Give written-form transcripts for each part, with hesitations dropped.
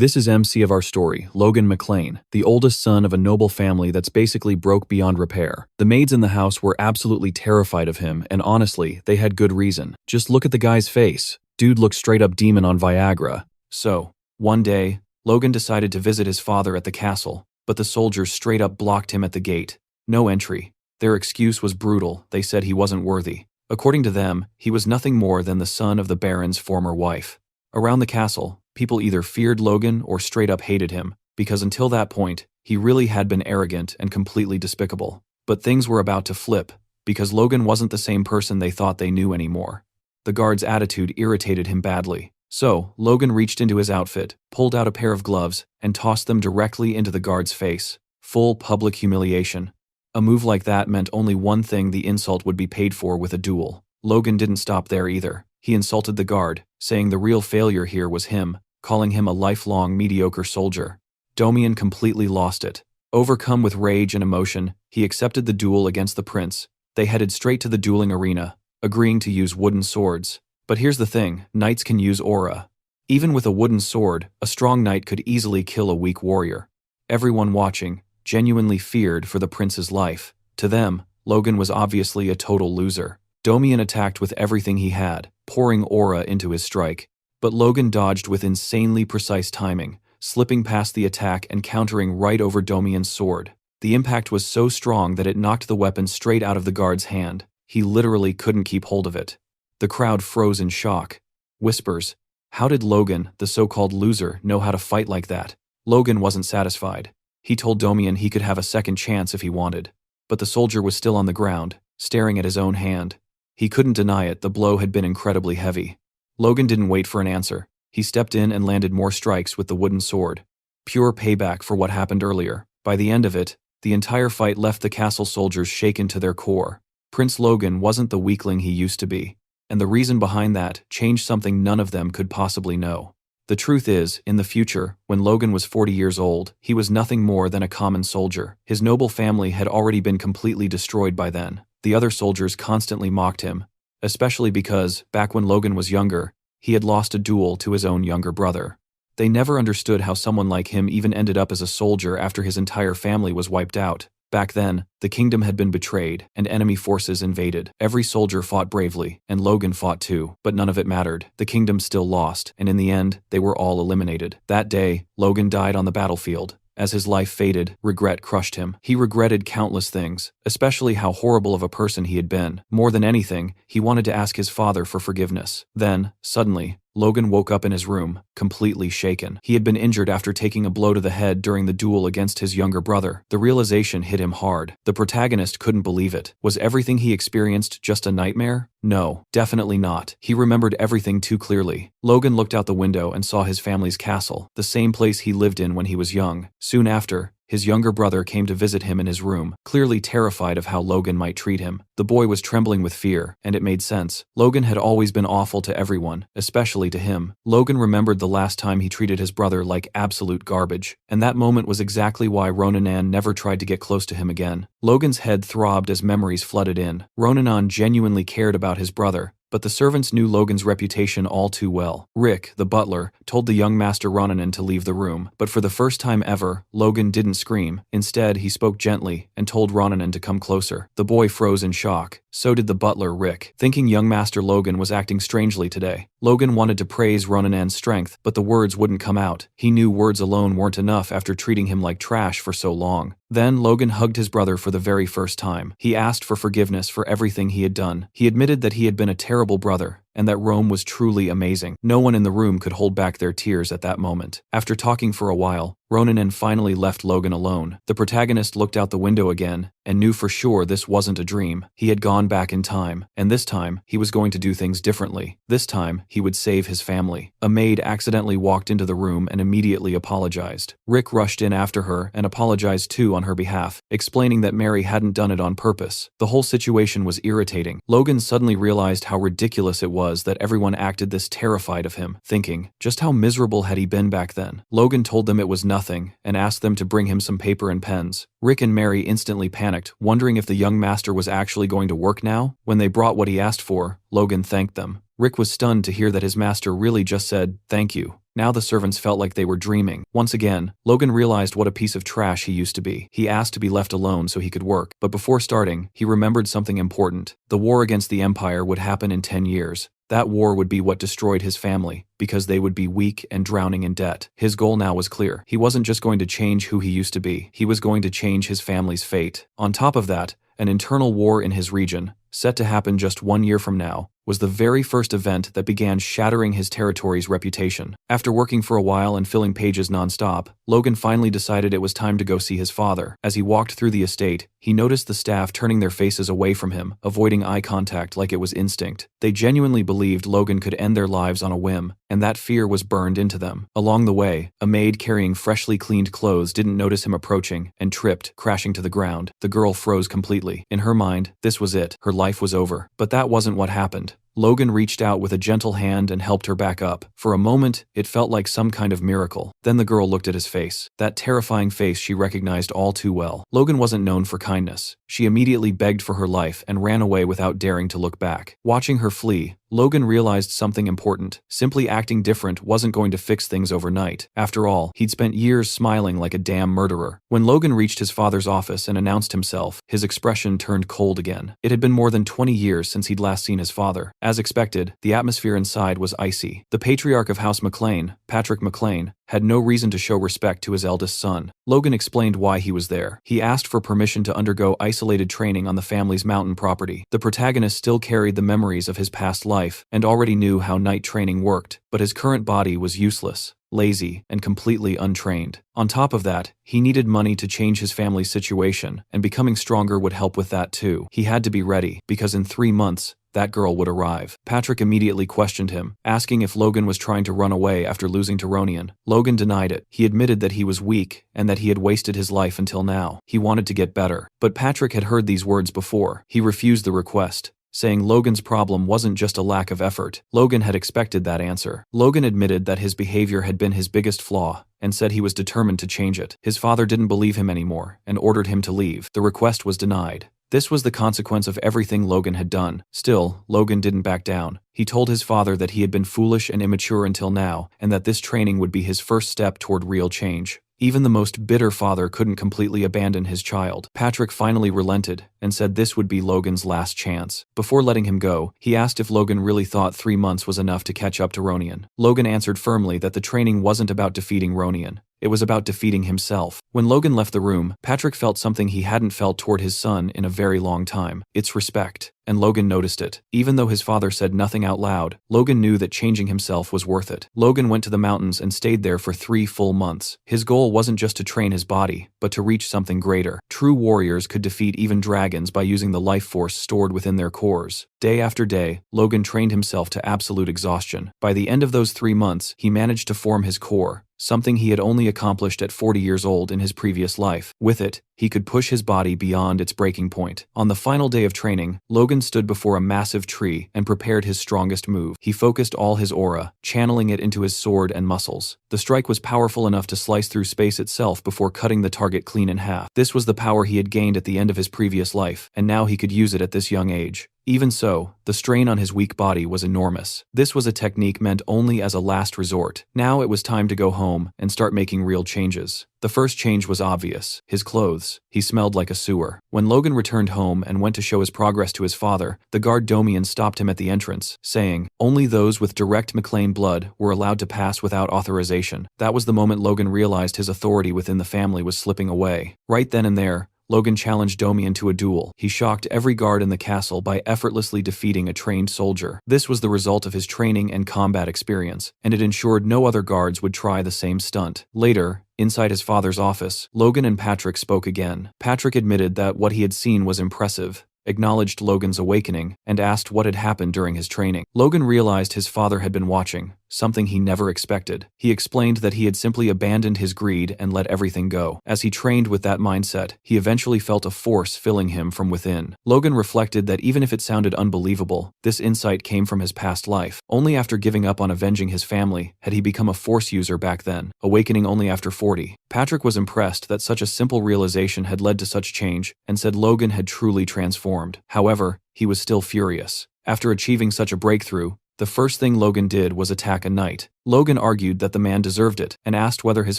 This is MC of our story, Logan McLean, the oldest son of a noble family that's basically broke beyond repair. The maids in the house were absolutely terrified of him, and honestly, they had good reason. Just look at the guy's face. Dude looked straight up demon on Viagra. So, one day, Logan decided to visit his father at the castle, but the soldiers straight up blocked him at the gate. No entry. Their excuse was brutal. They said he wasn't worthy. According to them, he was nothing more than the son of the Baron's former wife. Around the castle, people either feared Logan or straight up hated him, because until that point, he really had been arrogant and completely despicable. But things were about to flip, because Logan wasn't the same person they thought they knew anymore. The guard's attitude irritated him badly. So, Logan reached into his outfit, pulled out a pair of gloves, and tossed them directly into the guard's face. Full public humiliation. A move like that meant only one thing: the insult would be paid for with a duel. Logan didn't stop there either. He insulted the guard, saying the real failure here was him, calling him a lifelong mediocre soldier. Domian completely lost it. Overcome with rage and emotion, he accepted the duel against the prince. They headed straight to the dueling arena, agreeing to use wooden swords. But here's the thing, knights can use aura. Even with a wooden sword, a strong knight could easily kill a weak warrior. Everyone watching genuinely feared for the prince's life. To them, Logan was obviously a total loser. Domian attacked with everything he had, pouring aura into his strike. But Logan dodged with insanely precise timing, slipping past the attack and countering right over Domian's sword. The impact was so strong that it knocked the weapon straight out of the guard's hand. He literally couldn't keep hold of it. The crowd froze in shock. Whispers. How did Logan, the so-called loser, know how to fight like that? Logan wasn't satisfied. He told Domian he could have a second chance if he wanted. But the soldier was still on the ground, staring at his own hand. He couldn't deny it, the blow had been incredibly heavy. Logan didn't wait for an answer. He stepped in and landed more strikes with the wooden sword. Pure payback for what happened earlier. By the end of it, the entire fight left the castle soldiers shaken to their core. Prince Logan wasn't the weakling he used to be. And the reason behind that changed something none of them could possibly know. The truth is, in the future, when Logan was 40 years old, he was nothing more than a common soldier. His noble family had already been completely destroyed by then. The other soldiers constantly mocked him, especially because, back when Logan was younger, he had lost a duel to his own younger brother. They never understood how someone like him even ended up as a soldier after his entire family was wiped out. Back then, the kingdom had been betrayed, and enemy forces invaded. Every soldier fought bravely, and Logan fought too, but none of it mattered. The kingdom still lost, and in the end, they were all eliminated. That day, Logan died on the battlefield. As his life faded, regret crushed him. He regretted countless things, especially how horrible of a person he had been. More than anything, he wanted to ask his father for forgiveness. Then, suddenly, Logan woke up in his room, completely shaken. He had been injured after taking a blow to the head during the duel against his younger brother. The realization hit him hard. The protagonist couldn't believe it. Was everything he experienced just a nightmare? No, definitely not. He remembered everything too clearly. Logan looked out the window and saw his family's castle, the same place he lived in when he was young. Soon after, his younger brother came to visit him in his room, clearly terrified of how Logan might treat him. The boy was trembling with fear, and it made sense. Logan had always been awful to everyone, especially to him. Logan remembered the last time he treated his brother like absolute garbage, and that moment was exactly why Ronanan never tried to get close to him again. Logan's head throbbed as memories flooded in. Ronanan genuinely cared about his brother, but the servants knew Logan's reputation all too well. Rick, the butler, told the young Master Ronanan to leave the room, but for the first time ever, Logan didn't scream. Instead, he spoke gently and told Ronanan to come closer. The boy froze in shock. So did the butler, Rick, thinking young Master Logan was acting strangely today. Logan wanted to praise Ronanan's strength, but the words wouldn't come out. He knew words alone weren't enough after treating him like trash for so long. Then Logan hugged his brother for the very first time. He asked for forgiveness for everything he had done. He admitted that he had been a terrible brother, and that Rome was truly amazing. No one in the room could hold back their tears at that moment. After talking for a while, Ronanan finally left Logan alone. The protagonist looked out the window again, and knew for sure this wasn't a dream. He had gone back in time, and this time, he was going to do things differently. This time, he would save his family. A maid accidentally walked into the room and immediately apologized. Rick rushed in after her and apologized too on her behalf, explaining that Mary hadn't done it on purpose. The whole situation was irritating. Logan suddenly realized how ridiculous it was that everyone acted this terrified of him, thinking, just how miserable had he been back then? Logan told them it was nothing and asked them to bring him some paper and pens. Rick and Mary instantly panicked, wondering if the young master was actually going to work now. When they brought what he asked for, Logan thanked them. Rick was stunned to hear that his master really just said, "Thank you." Now the servants felt like they were dreaming. Once again, Logan realized what a piece of trash he used to be. He asked to be left alone so he could work, but before starting, he remembered something important. The war against the Empire would happen in 10 years. That war would be what destroyed his family, because they would be weak and drowning in debt. His goal now was clear. He wasn't just going to change who he used to be, he was going to change his family's fate. On top of that, an internal war in his region, set to happen just 1 year from now, was the very first event that began shattering his territory's reputation. After working for a while and filling pages nonstop, Logan finally decided it was time to go see his father. As he walked through the estate, he noticed the staff turning their faces away from him, avoiding eye contact like it was instinct. They genuinely believed Logan could end their lives on a whim, and that fear was burned into them. Along the way, a maid carrying freshly cleaned clothes didn't notice him approaching and tripped, crashing to the ground. The girl froze completely. In her mind, this was it. Her life was over. But that wasn't what happened. Logan reached out with a gentle hand and helped her back up. For a moment, it felt like some kind of miracle. Then the girl looked at his face. That terrifying face she recognized all too well. Logan wasn't known for kindness. She immediately begged for her life and ran away without daring to look back. Watching her flee, Logan realized something important. Simply acting different wasn't going to fix things overnight. After all, he'd spent years smiling like a damn murderer. When Logan reached his father's office and announced himself, his expression turned cold again. It had been more than 20 years since he'd last seen his father. As expected, the atmosphere inside was icy. The patriarch of House McLean, Patrick McLean, had no reason to show respect to his eldest son. Logan explained why he was there. He asked for permission to undergo isolated training on the family's mountain property. The protagonist still carried the memories of his past life and already knew how night training worked, but his current body was useless, lazy, and completely untrained. On top of that, he needed money to change his family's situation, and becoming stronger would help with that too. He had to be ready, because in 3 months, that girl would arrive. Patrick immediately questioned him, asking if Logan was trying to run away after losing to Ronian. Logan denied it. He admitted that he was weak and that he had wasted his life until now. He wanted to get better. But Patrick had heard these words before. He refused the request, saying Logan's problem wasn't just a lack of effort. Logan had expected that answer. Logan admitted that his behavior had been his biggest flaw, and said he was determined to change it. His father didn't believe him anymore, and ordered him to leave. The request was denied. This was the consequence of everything Logan had done. Still, Logan didn't back down. He told his father that he had been foolish and immature until now, and that this training would be his first step toward real change. Even the most bitter father couldn't completely abandon his child. Patrick finally relented and said this would be Logan's last chance. Before letting him go, he asked if Logan really thought 3 months was enough to catch up to Ronian. Logan answered firmly that the training wasn't about defeating Ronian. It was about defeating himself. When Logan left the room, Patrick felt something he hadn't felt toward his son in a very long time. It's respect. And Logan noticed it. Even though his father said nothing out loud, Logan knew that changing himself was worth it. Logan went to the mountains and stayed there for 3 full months. His goal wasn't just to train his body, but to reach something greater. True warriors could defeat even dragons by using the life force stored within their cores. Day after day, Logan trained himself to absolute exhaustion. By the end of those 3 months, he managed to form his core, something he had only accomplished at 40 years old in his previous life. With it, he could push his body beyond its breaking point. On the final day of training, Logan stood before a massive tree and prepared his strongest move. He focused all his aura, channeling it into his sword and muscles. The strike was powerful enough to slice through space itself before cutting the target clean in half. This was the power he had gained at the end of his previous life, and now he could use it at this young age. Even so, the strain on his weak body was enormous. This was a technique meant only as a last resort. Now it was time to go home and start making real changes. The first change was obvious: his clothes. He smelled like a sewer. When Logan returned home and went to show his progress to his father, the guard Domian stopped him at the entrance, saying, only those with direct McLean blood were allowed to pass without authorization. That was the moment Logan realized his authority within the family was slipping away. Right then and there, Logan challenged Domian to a duel. He shocked every guard in the castle by effortlessly defeating a trained soldier. This was the result of his training and combat experience, and it ensured no other guards would try the same stunt. Later, inside his father's office, Logan and Patrick spoke again. Patrick admitted that what he had seen was impressive, acknowledged Logan's awakening, and asked what had happened during his training. Logan realized his father had been watching, something he never expected. He explained that he had simply abandoned his greed and let everything go. As he trained with that mindset, he eventually felt a force filling him from within. Logan reflected that even if it sounded unbelievable, this insight came from his past life. Only after giving up on avenging his family had he become a force user back then, awakening only after 40. Patrick was impressed that such a simple realization had led to such change, and said Logan had truly transformed. However, he was still furious. After achieving such a breakthrough, the first thing Logan did was attack a knight. Logan argued that the man deserved it, and asked whether his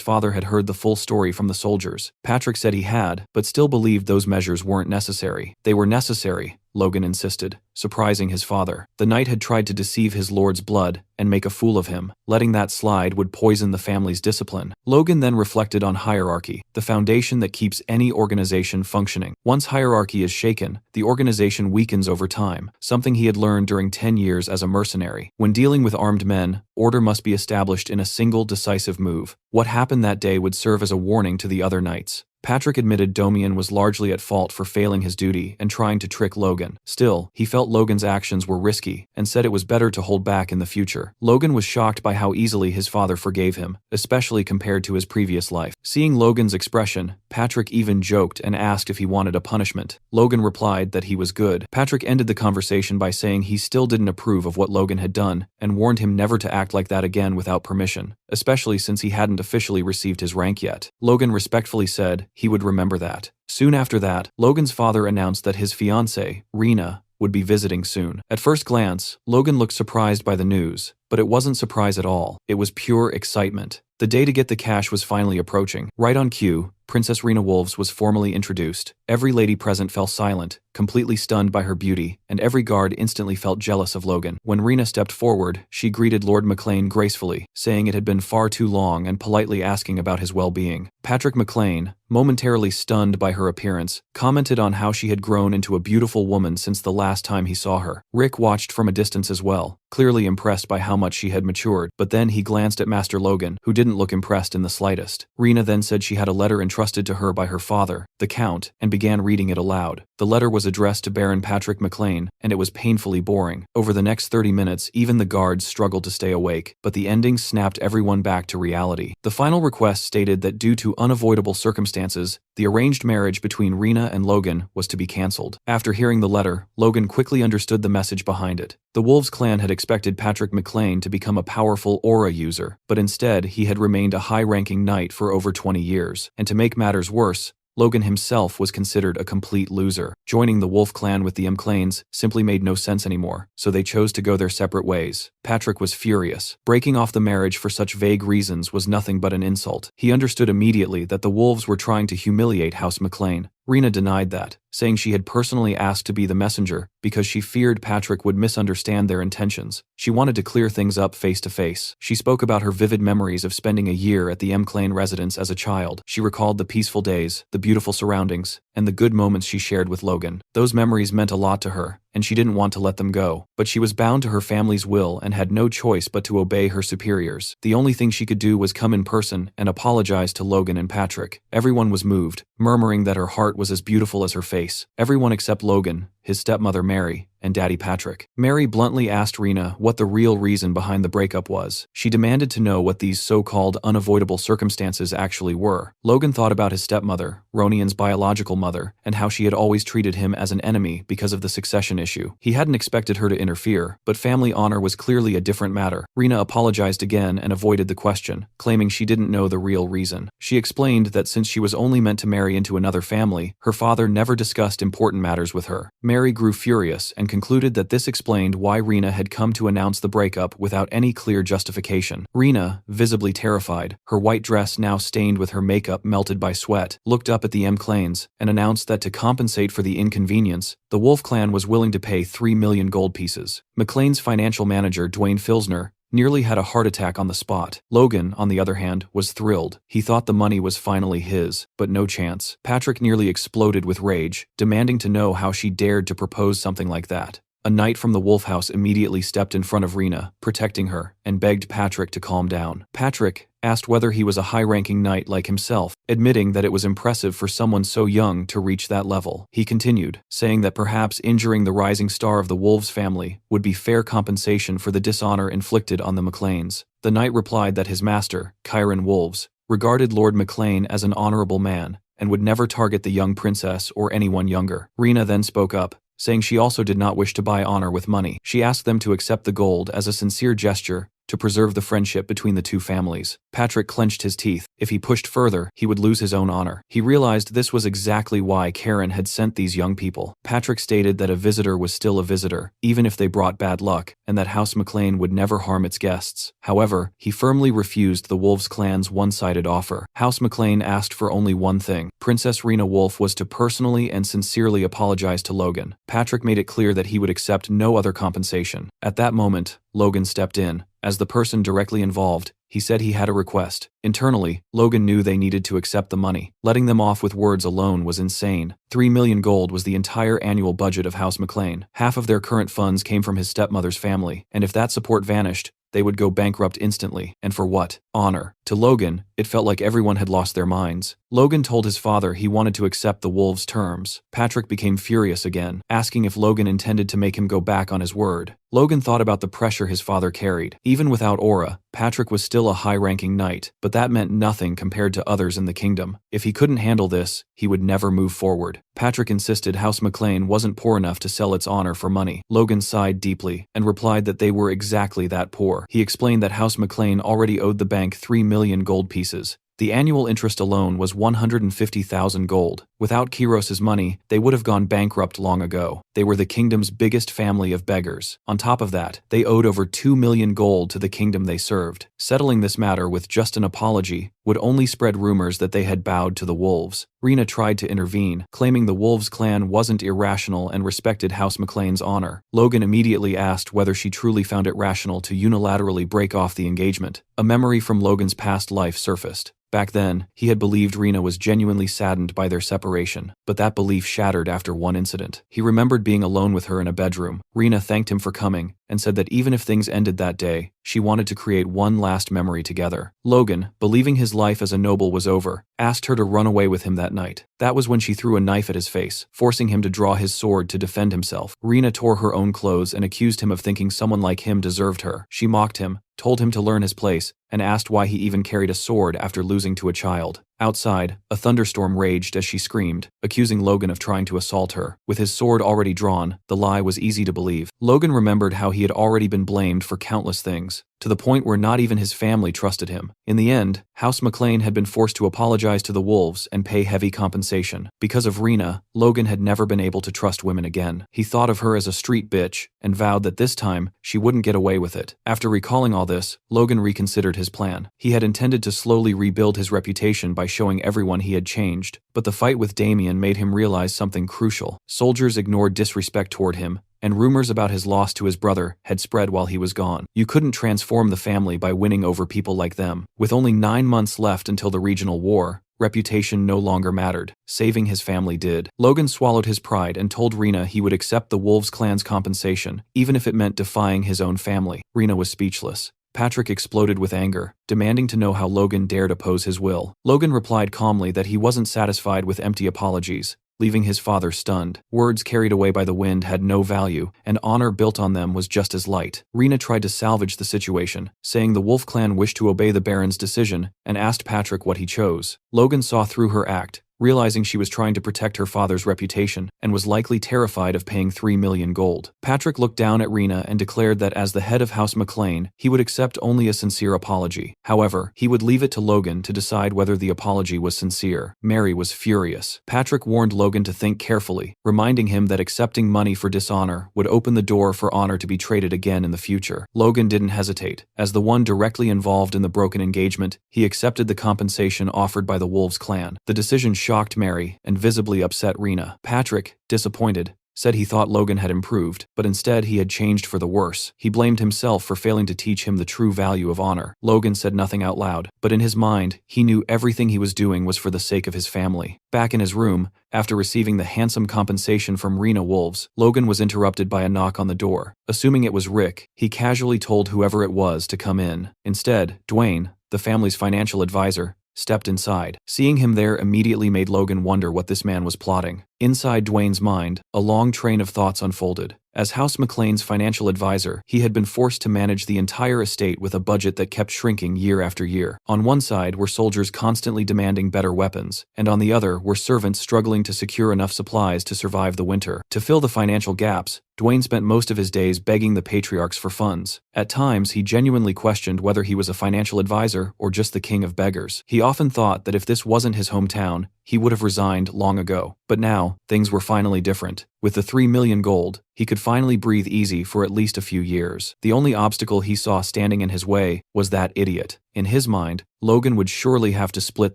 father had heard the full story from the soldiers. Patrick said he had, but still believed those measures weren't necessary. They were necessary, Logan insisted, surprising his father. The knight had tried to deceive his lord's blood and make a fool of him. Letting that slide would poison the family's discipline. Logan then reflected on hierarchy, the foundation that keeps any organization functioning. Once hierarchy is shaken, the organization weakens over time, something he had learned during 10 years as a mercenary. When dealing with armed men, order must be established in a single decisive move. What happened that day would serve as a warning to the other knights. Patrick admitted Domian was largely at fault for failing his duty and trying to trick Logan. Still, he felt Logan's actions were risky and said it was better to hold back in the future. Logan was shocked by how easily his father forgave him, especially compared to his previous life. Seeing Logan's expression, Patrick even joked and asked if he wanted a punishment. Logan replied that he was good. Patrick ended the conversation by saying he still didn't approve of what Logan had done and warned him never to act like that again without permission, especially since he hadn't officially received his rank yet. Logan respectfully said he would remember that. Soon after that, Logan's father announced that his fiancée, Rena, would be visiting soon. At first glance, Logan looked surprised by the news, but it wasn't surprise at all. It was pure excitement. The day to get the cash was finally approaching. Right on cue, Princess Rena Wolves was formally introduced. Every lady present fell silent, completely stunned by her beauty, and every guard instantly felt jealous of Logan. When Rena stepped forward, she greeted Lord McLean gracefully, saying it had been far too long and politely asking about his well-being. Patrick McLean, momentarily stunned by her appearance, commented on how she had grown into a beautiful woman since the last time he saw her. Rick watched from a distance as well, clearly impressed by how much she had matured, but then he glanced at Master Logan, who didn't look impressed in the slightest. Rena then said she had a letter entrusted to her by her father, the Count, and began reading it aloud. The letter was addressed to Baron Patrick McLean, and it was painfully boring. Over the next 30 minutes, even the guards struggled to stay awake, but the ending snapped everyone back to reality. The final request stated that due to unavoidable circumstances, the arranged marriage between Rena and Logan was to be cancelled. After hearing the letter, Logan quickly understood the message behind it. The Wolves clan had expected Patrick McLean to become a powerful aura user, but instead he had remained a high-ranking knight for over 20 years. And to make matters worse, Logan himself was considered a complete loser. Joining the Wolf clan with the McLeans simply made no sense anymore, so they chose to go their separate ways. Patrick was furious. Breaking off the marriage for such vague reasons was nothing but an insult. He understood immediately that the Wolves were trying to humiliate House McLean. Rena denied that, saying she had personally asked to be the messenger because she feared Patrick would misunderstand their intentions. She wanted to clear things up face to face. She spoke about her vivid memories of spending a year at the McLean residence as a child. She recalled the peaceful days, the beautiful surroundings, and the good moments she shared with Logan. Those memories meant a lot to her, and she didn't want to let them go. But she was bound to her family's will and had no choice but to obey her superiors. The only thing she could do was come in person and apologize to Logan and Patrick. Everyone was moved, murmuring that her heart was as beautiful as her face. Everyone except Logan, his stepmother Mary, and Daddy Patrick. Mary bluntly asked Rena what the real reason behind the breakup was. She demanded to know what these so-called unavoidable circumstances actually were. Logan thought about his stepmother, Ronian's biological mother, and how she had always treated him as an enemy because of the succession issue. He hadn't expected her to interfere, but family honor was clearly a different matter. Rena apologized again and avoided the question, claiming she didn't know the real reason. She explained that since she was only meant to marry into another family, her father never discussed important matters with her. Mary grew furious and concluded that this explained why Rena had come to announce the breakup without any clear justification. Rena, visibly terrified, her white dress now stained with her makeup melted by sweat, looked up at the McLeans and announced that to compensate for the inconvenience, the Wolf clan was willing to pay 3 million gold pieces. McLean's financial manager, Dwayne Filsner, nearly had a heart attack on the spot. Logan, on the other hand, was thrilled. He thought the money was finally his, but no chance. Patrick nearly exploded with rage, demanding to know how she dared to propose something like that. A knight from the Wolf House immediately stepped in front of Rena, protecting her, and begged Patrick to calm down. Patrick, asked whether he was a high-ranking knight like himself, admitting that it was impressive for someone so young to reach that level. He continued, saying that perhaps injuring the rising star of the Wolves family would be fair compensation for the dishonor inflicted on the McLeans. The knight replied that his master, Chiron Wolves, regarded Lord McLean as an honorable man and would never target the young princess or anyone younger. Rena then spoke up, saying she also did not wish to buy honor with money. She asked them to accept the gold as a sincere gesture to preserve the friendship between the two families. Patrick clenched his teeth. If he pushed further, he would lose his own honor. He realized this was exactly why Karen had sent these young people. Patrick stated that a visitor was still a visitor, even if they brought bad luck, and that House McLean would never harm its guests. However, he firmly refused the Wolves clan's one-sided offer. House McLean asked for only one thing. Princess Rena Wolf was to personally and sincerely apologize to Logan. Patrick made it clear that he would accept no other compensation. At that moment, Logan stepped in. As the person directly involved, he said he had a request. Internally, Logan knew they needed to accept the money. Letting them off with words alone was insane. 3 million gold was the entire annual budget of House McLean. Half of their current funds came from his stepmother's family, and if that support vanished, they would go bankrupt instantly. And for what? Honor. To Logan, it felt like everyone had lost their minds. Logan told his father he wanted to accept the Wolves' terms. Patrick became furious again, asking if Logan intended to make him go back on his word. Logan thought about the pressure his father carried. Even without aura, Patrick was still a high-ranking knight, but that meant nothing compared to others in the kingdom. If he couldn't handle this, he would never move forward. Patrick insisted House McLean wasn't poor enough to sell its honor for money. Logan sighed deeply and replied that they were exactly that poor. He explained that House McLean already owed the bank 3 million gold pieces. The annual interest alone was 150,000 gold. Without Kiros's money, they would have gone bankrupt long ago. They were the kingdom's biggest family of beggars. On top of that, they owed over 2 million gold to the kingdom they served. Settling this matter with just an apology would only spread rumors that they had bowed to the Wolves. Rena tried to intervene, claiming the Wolves clan wasn't irrational and respected House McLean's honor. Logan immediately asked whether she truly found it rational to unilaterally break off the engagement. A memory from Logan's past life surfaced. Back then, he had believed Rena was genuinely saddened by their separation, but that belief shattered after one incident. He remembered being alone with her in a bedroom. Rena thanked him for coming and said that even if things ended that day, she wanted to create one last memory together. Logan, believing his life as a noble was over, asked her to run away with him that night. That was when she threw a knife at his face, forcing him to draw his sword to defend himself. Rena tore her own clothes and accused him of thinking someone like him deserved her. She mocked him, told him to learn his place, and asked why he even carried a sword after losing to a child. Outside, a thunderstorm raged as she screamed, accusing Logan of trying to assault her. With his sword already drawn, the lie was easy to believe. Logan remembered how he had already been blamed for countless things, to the point where not even his family trusted him. In the end, House McLean had been forced to apologize to the Wolves and pay heavy compensation. Because of Rena, Logan had never been able to trust women again. He thought of her as a street bitch and vowed that this time she wouldn't get away with it. After recalling all this, Logan reconsidered his plan. He had intended to slowly rebuild his reputation by showing everyone he had changed, but the fight with Damien made him realize something crucial. Soldiers ignored disrespect toward him, and rumors about his loss to his brother had spread while he was gone. You couldn't transform the family by winning over people like them. With only 9 months left until the regional war, reputation no longer mattered. Saving his family did. Logan swallowed his pride and told Rena he would accept the Wolves clan's compensation, even if it meant defying his own family. Rena was speechless. Patrick exploded with anger, demanding to know how Logan dared oppose his will. Logan replied calmly that he wasn't satisfied with empty apologies, leaving his father stunned. Words carried away by the wind had no value, and honor built on them was just as light. Rena tried to salvage the situation, saying the Wolf clan wished to obey the Baron's decision, and asked Patrick what he chose. Logan saw through her act, realizing she was trying to protect her father's reputation, and was likely terrified of paying 3 million gold. Patrick looked down at Rena and declared that as the head of House McLean, he would accept only a sincere apology. However, he would leave it to Logan to decide whether the apology was sincere. Mary was furious. Patrick warned Logan to think carefully, reminding him that accepting money for dishonor would open the door for honor to be traded again in the future. Logan didn't hesitate. As the one directly involved in the broken engagement, he accepted the compensation offered by the Wolves clan. The decision shocked Mary and visibly upset Rena. Patrick, disappointed, said he thought Logan had improved, but instead he had changed for the worse. He blamed himself for failing to teach him the true value of honor. Logan said nothing out loud, but in his mind, he knew everything he was doing was for the sake of his family. Back in his room, after receiving the handsome compensation from Rena Wolves, Logan was interrupted by a knock on the door. Assuming it was Rick, he casually told whoever it was to come in. Instead, Dwayne, the family's financial advisor, stepped inside. Seeing him there immediately made Logan wonder what this man was plotting. Inside Dwayne's mind, a long train of thoughts unfolded. As House McLean's financial advisor, he had been forced to manage the entire estate with a budget that kept shrinking year after year. On one side were soldiers constantly demanding better weapons, and on the other were servants struggling to secure enough supplies to survive the winter. To fill the financial gaps, Dwayne spent most of his days begging the patriarchs for funds. At times, he genuinely questioned whether he was a financial advisor or just the king of beggars. He often thought that if this wasn't his hometown, he would have resigned long ago. But now, things were finally different. With the 3 million gold, he could finally breathe easy for at least a few years. The only obstacle he saw standing in his way was that idiot. In his mind, Logan would surely have to split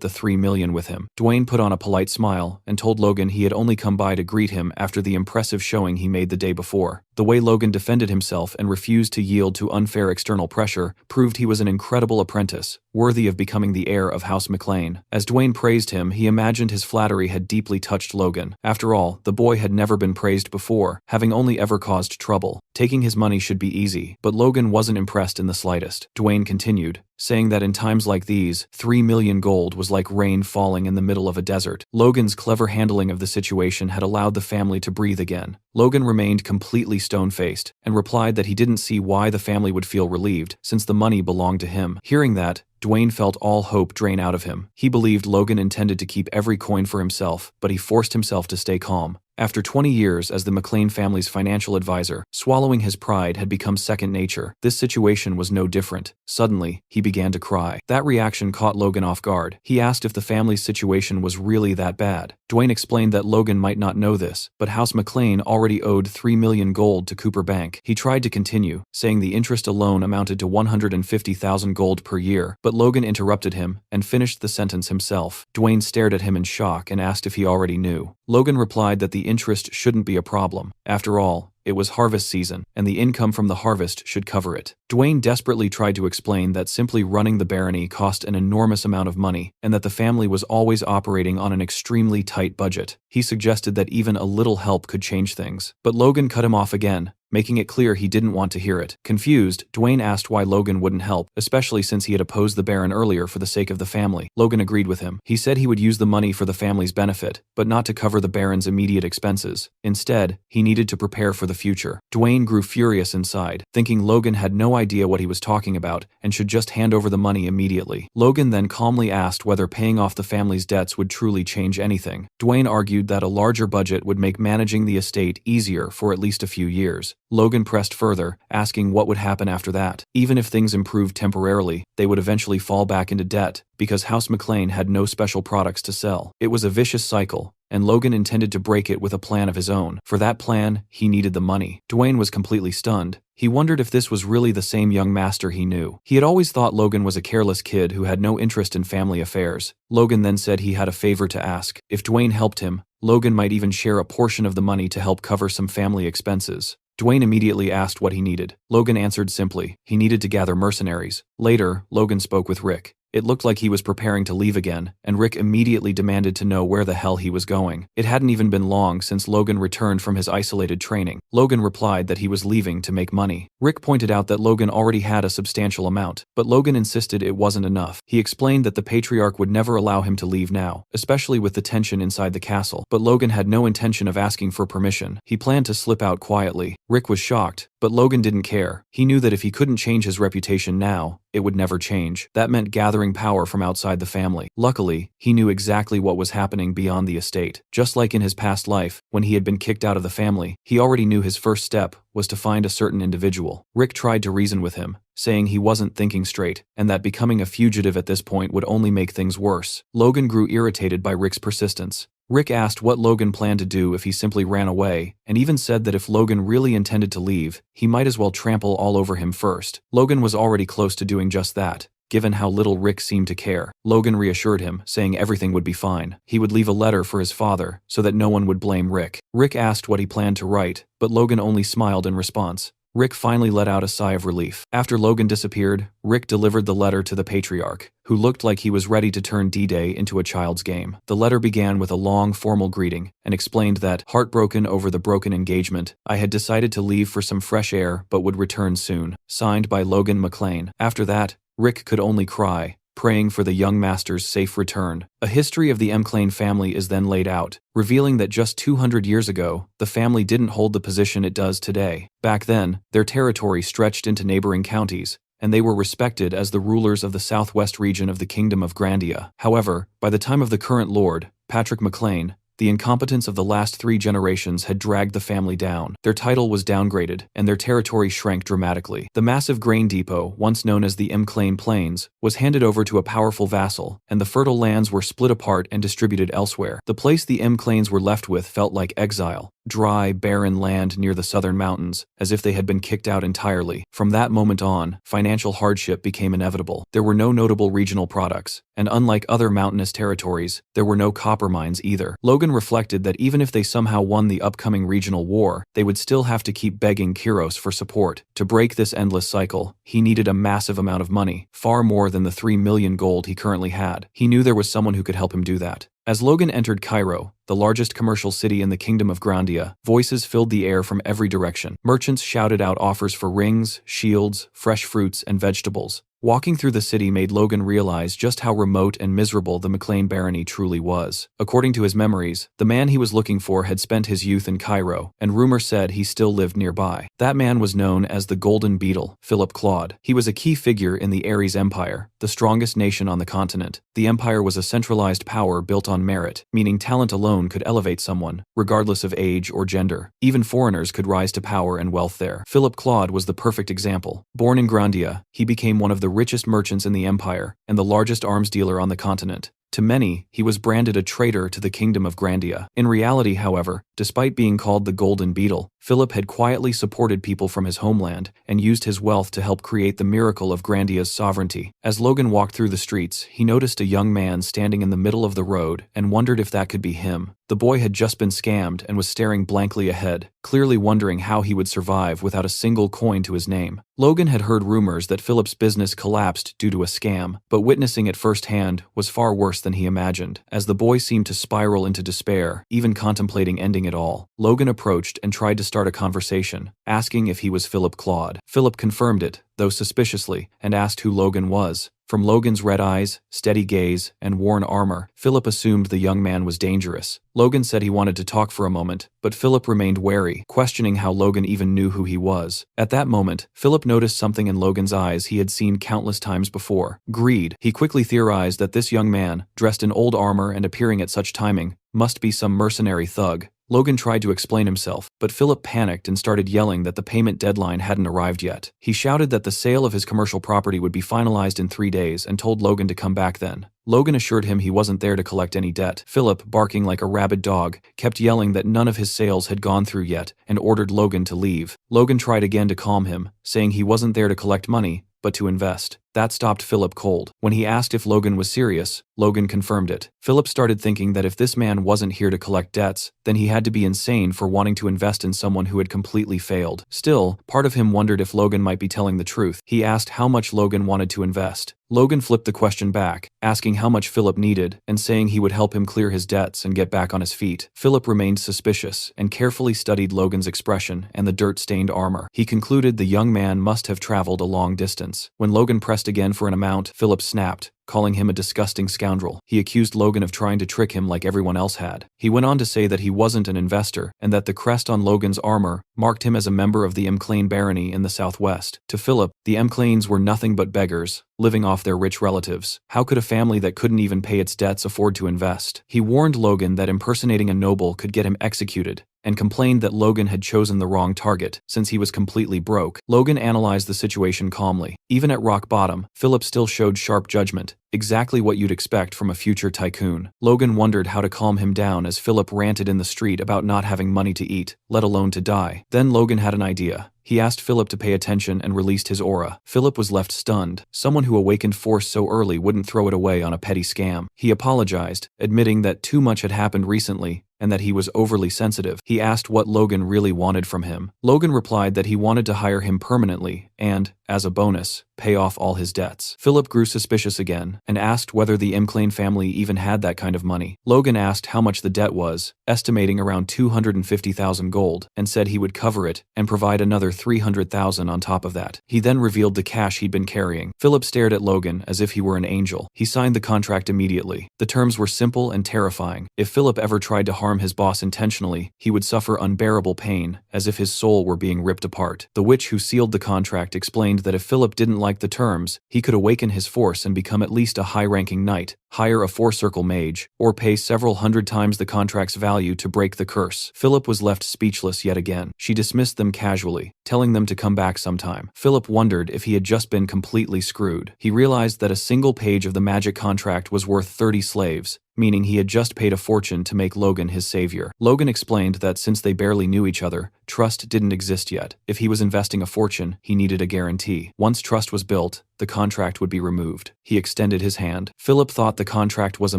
the 3 million with him. Dwayne put on a polite smile and told Logan he had only come by to greet him after the impressive showing he made the day before. The way Logan defended himself and refused to yield to unfair external pressure proved he was an incredible apprentice, worthy of becoming the heir of House McLean. As Dwayne praised him, he imagined his flattery had deeply touched Logan. After all, the boy had never been praised before, having only ever caused trouble. Taking his money should be easy, but Logan wasn't impressed in the slightest. Dwayne continued, saying that in times like these, 3 million gold was like rain falling in the middle of a desert. Logan's clever handling of the situation had allowed the family to breathe again. Logan remained completely stone-faced and replied that he didn't see why the family would feel relieved, since the money belonged to him. Hearing that, Dwayne felt all hope drain out of him. He believed Logan intended to keep every coin for himself, but he forced himself to stay calm. After 20 years as the McLean family's financial advisor, swallowing his pride had become second nature. This situation was no different. Suddenly, he began to cry. That reaction caught Logan off guard. He asked if the family's situation was really that bad. Dwayne explained that Logan might not know this, but House McLean already owed 3 million gold to Cooper Bank. He tried to continue, saying the interest alone amounted to 150,000 gold per year, but Logan interrupted him and finished the sentence himself. Dwayne stared at him in shock and asked if he already knew. Logan replied that the interest shouldn't be a problem. After all, it was harvest season, and the income from the harvest should cover it. Dwayne desperately tried to explain that simply running the barony cost an enormous amount of money, and that the family was always operating on an extremely tight budget. He suggested that even a little help could change things, but Logan cut him off again, making it clear he didn't want to hear it. Confused, Dwayne asked why Logan wouldn't help, especially since he had opposed the Baron earlier for the sake of the family. Logan agreed with him. He said he would use the money for the family's benefit, but not to cover the Baron's immediate expenses. Instead, he needed to prepare for the future. Dwayne grew furious inside, thinking Logan had no idea what he was talking about and should just hand over the money immediately. Logan then calmly asked whether paying off the family's debts would truly change anything. Dwayne argued that a larger budget would make managing the estate easier for at least a few years. Logan pressed further, asking what would happen after that. Even if things improved temporarily, they would eventually fall back into debt, because House McLean had no special products to sell. It was a vicious cycle, and Logan intended to break it with a plan of his own. For that plan, he needed the money. Dwayne was completely stunned. He wondered if this was really the same young master he knew. He had always thought Logan was a careless kid who had no interest in family affairs. Logan then said he had a favor to ask. If Dwayne helped him, Logan might even share a portion of the money to help cover some family expenses. Dwayne immediately asked what he needed. Logan answered simply, he needed to gather mercenaries. Later, Logan spoke with Rick. It looked like he was preparing to leave again, and Rick immediately demanded to know where the hell he was going. It hadn't even been long since Logan returned from his isolated training. Logan replied that he was leaving to make money. Rick pointed out that Logan already had a substantial amount, but Logan insisted it wasn't enough. He explained that the patriarch would never allow him to leave now, especially with the tension inside the castle, but Logan had no intention of asking for permission. He planned to slip out quietly. Rick was shocked, but Logan didn't care. He knew that if he couldn't change his reputation now, it would never change. That meant gathering power from outside the family. Luckily, he knew exactly what was happening beyond the estate. Just like in his past life, when he had been kicked out of the family, he already knew his first step was to find a certain individual. Rick tried to reason with him, saying he wasn't thinking straight, and that becoming a fugitive at this point would only make things worse. Logan grew irritated by Rick's persistence. Rick asked what Logan planned to do if he simply ran away, and even said that if Logan really intended to leave, he might as well trample all over him first. Logan was already close to doing just that, given how little Rick seemed to care. Logan reassured him, saying everything would be fine. He would leave a letter for his father, so that no one would blame Rick. Rick asked what he planned to write, but Logan only smiled in response. Rick finally let out a sigh of relief. After Logan disappeared, Rick delivered the letter to the patriarch, who looked like he was ready to turn D-Day into a child's game. The letter began with a long, formal greeting, and explained that, heartbroken over the broken engagement, I had decided to leave for some fresh air but would return soon. Signed by Logan McLean. After that, Rick could only cry, praying for the young master's safe return. A history of the McLean family is then laid out, revealing that just 200 years ago, the family didn't hold the position it does today. Back then, their territory stretched into neighboring counties, and they were respected as the rulers of the southwest region of the Kingdom of Grandia. However, by the time of the current lord, Patrick McLean, the incompetence of the last 3 generations had dragged the family down. Their title was downgraded, and their territory shrank dramatically. The massive grain depot, once known as the McLean Plains, was handed over to a powerful vassal, and the fertile lands were split apart and distributed elsewhere. The place the McLeans were left with felt like exile. Dry, barren land near the southern mountains, as if they had been kicked out entirely. From that moment on, financial hardship became inevitable. There were no notable regional products, and unlike other mountainous territories, there were no copper mines either. Logan reflected that even if they somehow won the upcoming regional war, they would still have to keep begging Kiros for support. To break this endless cycle, he needed a massive amount of money, far more than the 3 million gold he currently had. He knew there was someone who could help him do that. As Logan entered Cairo, the largest commercial city in the Kingdom of Grandia, voices filled the air from every direction. Merchants shouted out offers for rings, shields, fresh fruits, and vegetables. Walking through the city made Logan realize just how remote and miserable the McLean barony truly was. According to his memories, the man he was looking for had spent his youth in Cairo, and rumor said he still lived nearby. That man was known as the Golden Beetle, Philip Claude. He was a key figure in the Ares Empire, the strongest nation on the continent. The empire was a centralized power built on merit, meaning talent alone could elevate someone, regardless of age or gender. Even foreigners could rise to power and wealth there. Philip Claude was the perfect example. Born in Grandia, he became one of the richest merchants in the empire and the largest arms dealer on the continent. To many, he was branded a traitor to the Kingdom of Grandia. In reality, however, despite being called the Golden Beetle, Philip had quietly supported people from his homeland and used his wealth to help create the miracle of Grandia's sovereignty. As Logan walked through the streets, he noticed a young man standing in the middle of the road and wondered if that could be him. The boy had just been scammed and was staring blankly ahead, clearly wondering how he would survive without a single coin to his name. Logan had heard rumors that Philip's business collapsed due to a scam, but witnessing it firsthand was far worse than he imagined. As the boy seemed to spiral into despair, even contemplating ending it all, Logan approached and tried to start a conversation, asking if he was Philip Claude. Philip confirmed it, though suspiciously, and asked who Logan was. From Logan's red eyes, steady gaze, and worn armor, Philip assumed the young man was dangerous. Logan said he wanted to talk for a moment, but Philip remained wary, questioning how Logan even knew who he was. At that moment, Philip noticed something in Logan's eyes he had seen countless times before: greed. He quickly theorized that this young man, dressed in old armor and appearing at such timing, must be some mercenary thug. Logan tried to explain himself, but Philip panicked and started yelling that the payment deadline hadn't arrived yet. He shouted that the sale of his commercial property would be finalized in 3 days and told Logan to come back then. Logan assured him he wasn't there to collect any debt. Philip, barking like a rabid dog, kept yelling that none of his sales had gone through yet and ordered Logan to leave. Logan tried again to calm him, saying he wasn't there to collect money, but to invest. That stopped Philip cold. When he asked if Logan was serious, Logan confirmed it. Philip started thinking that if this man wasn't here to collect debts, then he had to be insane for wanting to invest in someone who had completely failed. Still, part of him wondered if Logan might be telling the truth. He asked how much Logan wanted to invest. Logan flipped the question back, asking how much Philip needed and saying he would help him clear his debts and get back on his feet. Philip remained suspicious and carefully studied Logan's expression and the dirt-stained armor. He concluded the young man must have traveled a long distance. When Logan pressed again for an amount, Philip snapped, calling him a disgusting scoundrel. He accused Logan of trying to trick him like everyone else had. He went on to say that he wasn't an investor and that the crest on Logan's armor marked him as a member of the McLean barony in the southwest. To Philip, the McLeans were nothing but beggars, living off their rich relatives. How could a family that couldn't even pay its debts afford to invest? He warned Logan that impersonating a noble could get him executed, and complained that Logan had chosen the wrong target, since he was completely broke. Logan analyzed the situation calmly. Even at rock bottom, Philip still showed sharp judgment, exactly what you'd expect from a future tycoon. Logan wondered how to calm him down as Philip ranted in the street about not having money to eat, let alone to die. Then Logan had an idea. He asked Philip to pay attention and released his aura. Philip was left stunned. Someone who awakened force so early wouldn't throw it away on a petty scam. He apologized, admitting that too much had happened recently, and that he was overly sensitive. He asked what Logan really wanted from him. Logan replied that he wanted to hire him permanently and, as a bonus, pay off all his debts. Philip grew suspicious again and asked whether the McLean family even had that kind of money. Logan asked how much the debt was, estimating around 250,000 gold, and said he would cover it and provide another 300,000 on top of that. He then revealed the cash he'd been carrying. Philip stared at Logan as if he were an angel. He signed the contract immediately. The terms were simple and terrifying. If Philip ever tried to harm his boss intentionally, he would suffer unbearable pain, as if his soul were being ripped apart. The witch who sealed the contract explained that if Philip didn't like the terms, he could awaken his force and become at least a high-ranking knight, hire a four-circle mage, or pay several hundred times the contract's value to break the curse. Philip was left speechless yet again. She dismissed them casually, telling them to come back sometime. Philip wondered if he had just been completely screwed. He realized that a single page of the magic contract was worth 30 slaves, meaning he had just paid a fortune to make Logan his savior. Logan explained that since they barely knew each other, trust didn't exist yet. If he was investing a fortune, he needed a guarantee. Once trust was built, the contract would be removed. He extended his hand. Philip thought the contract was a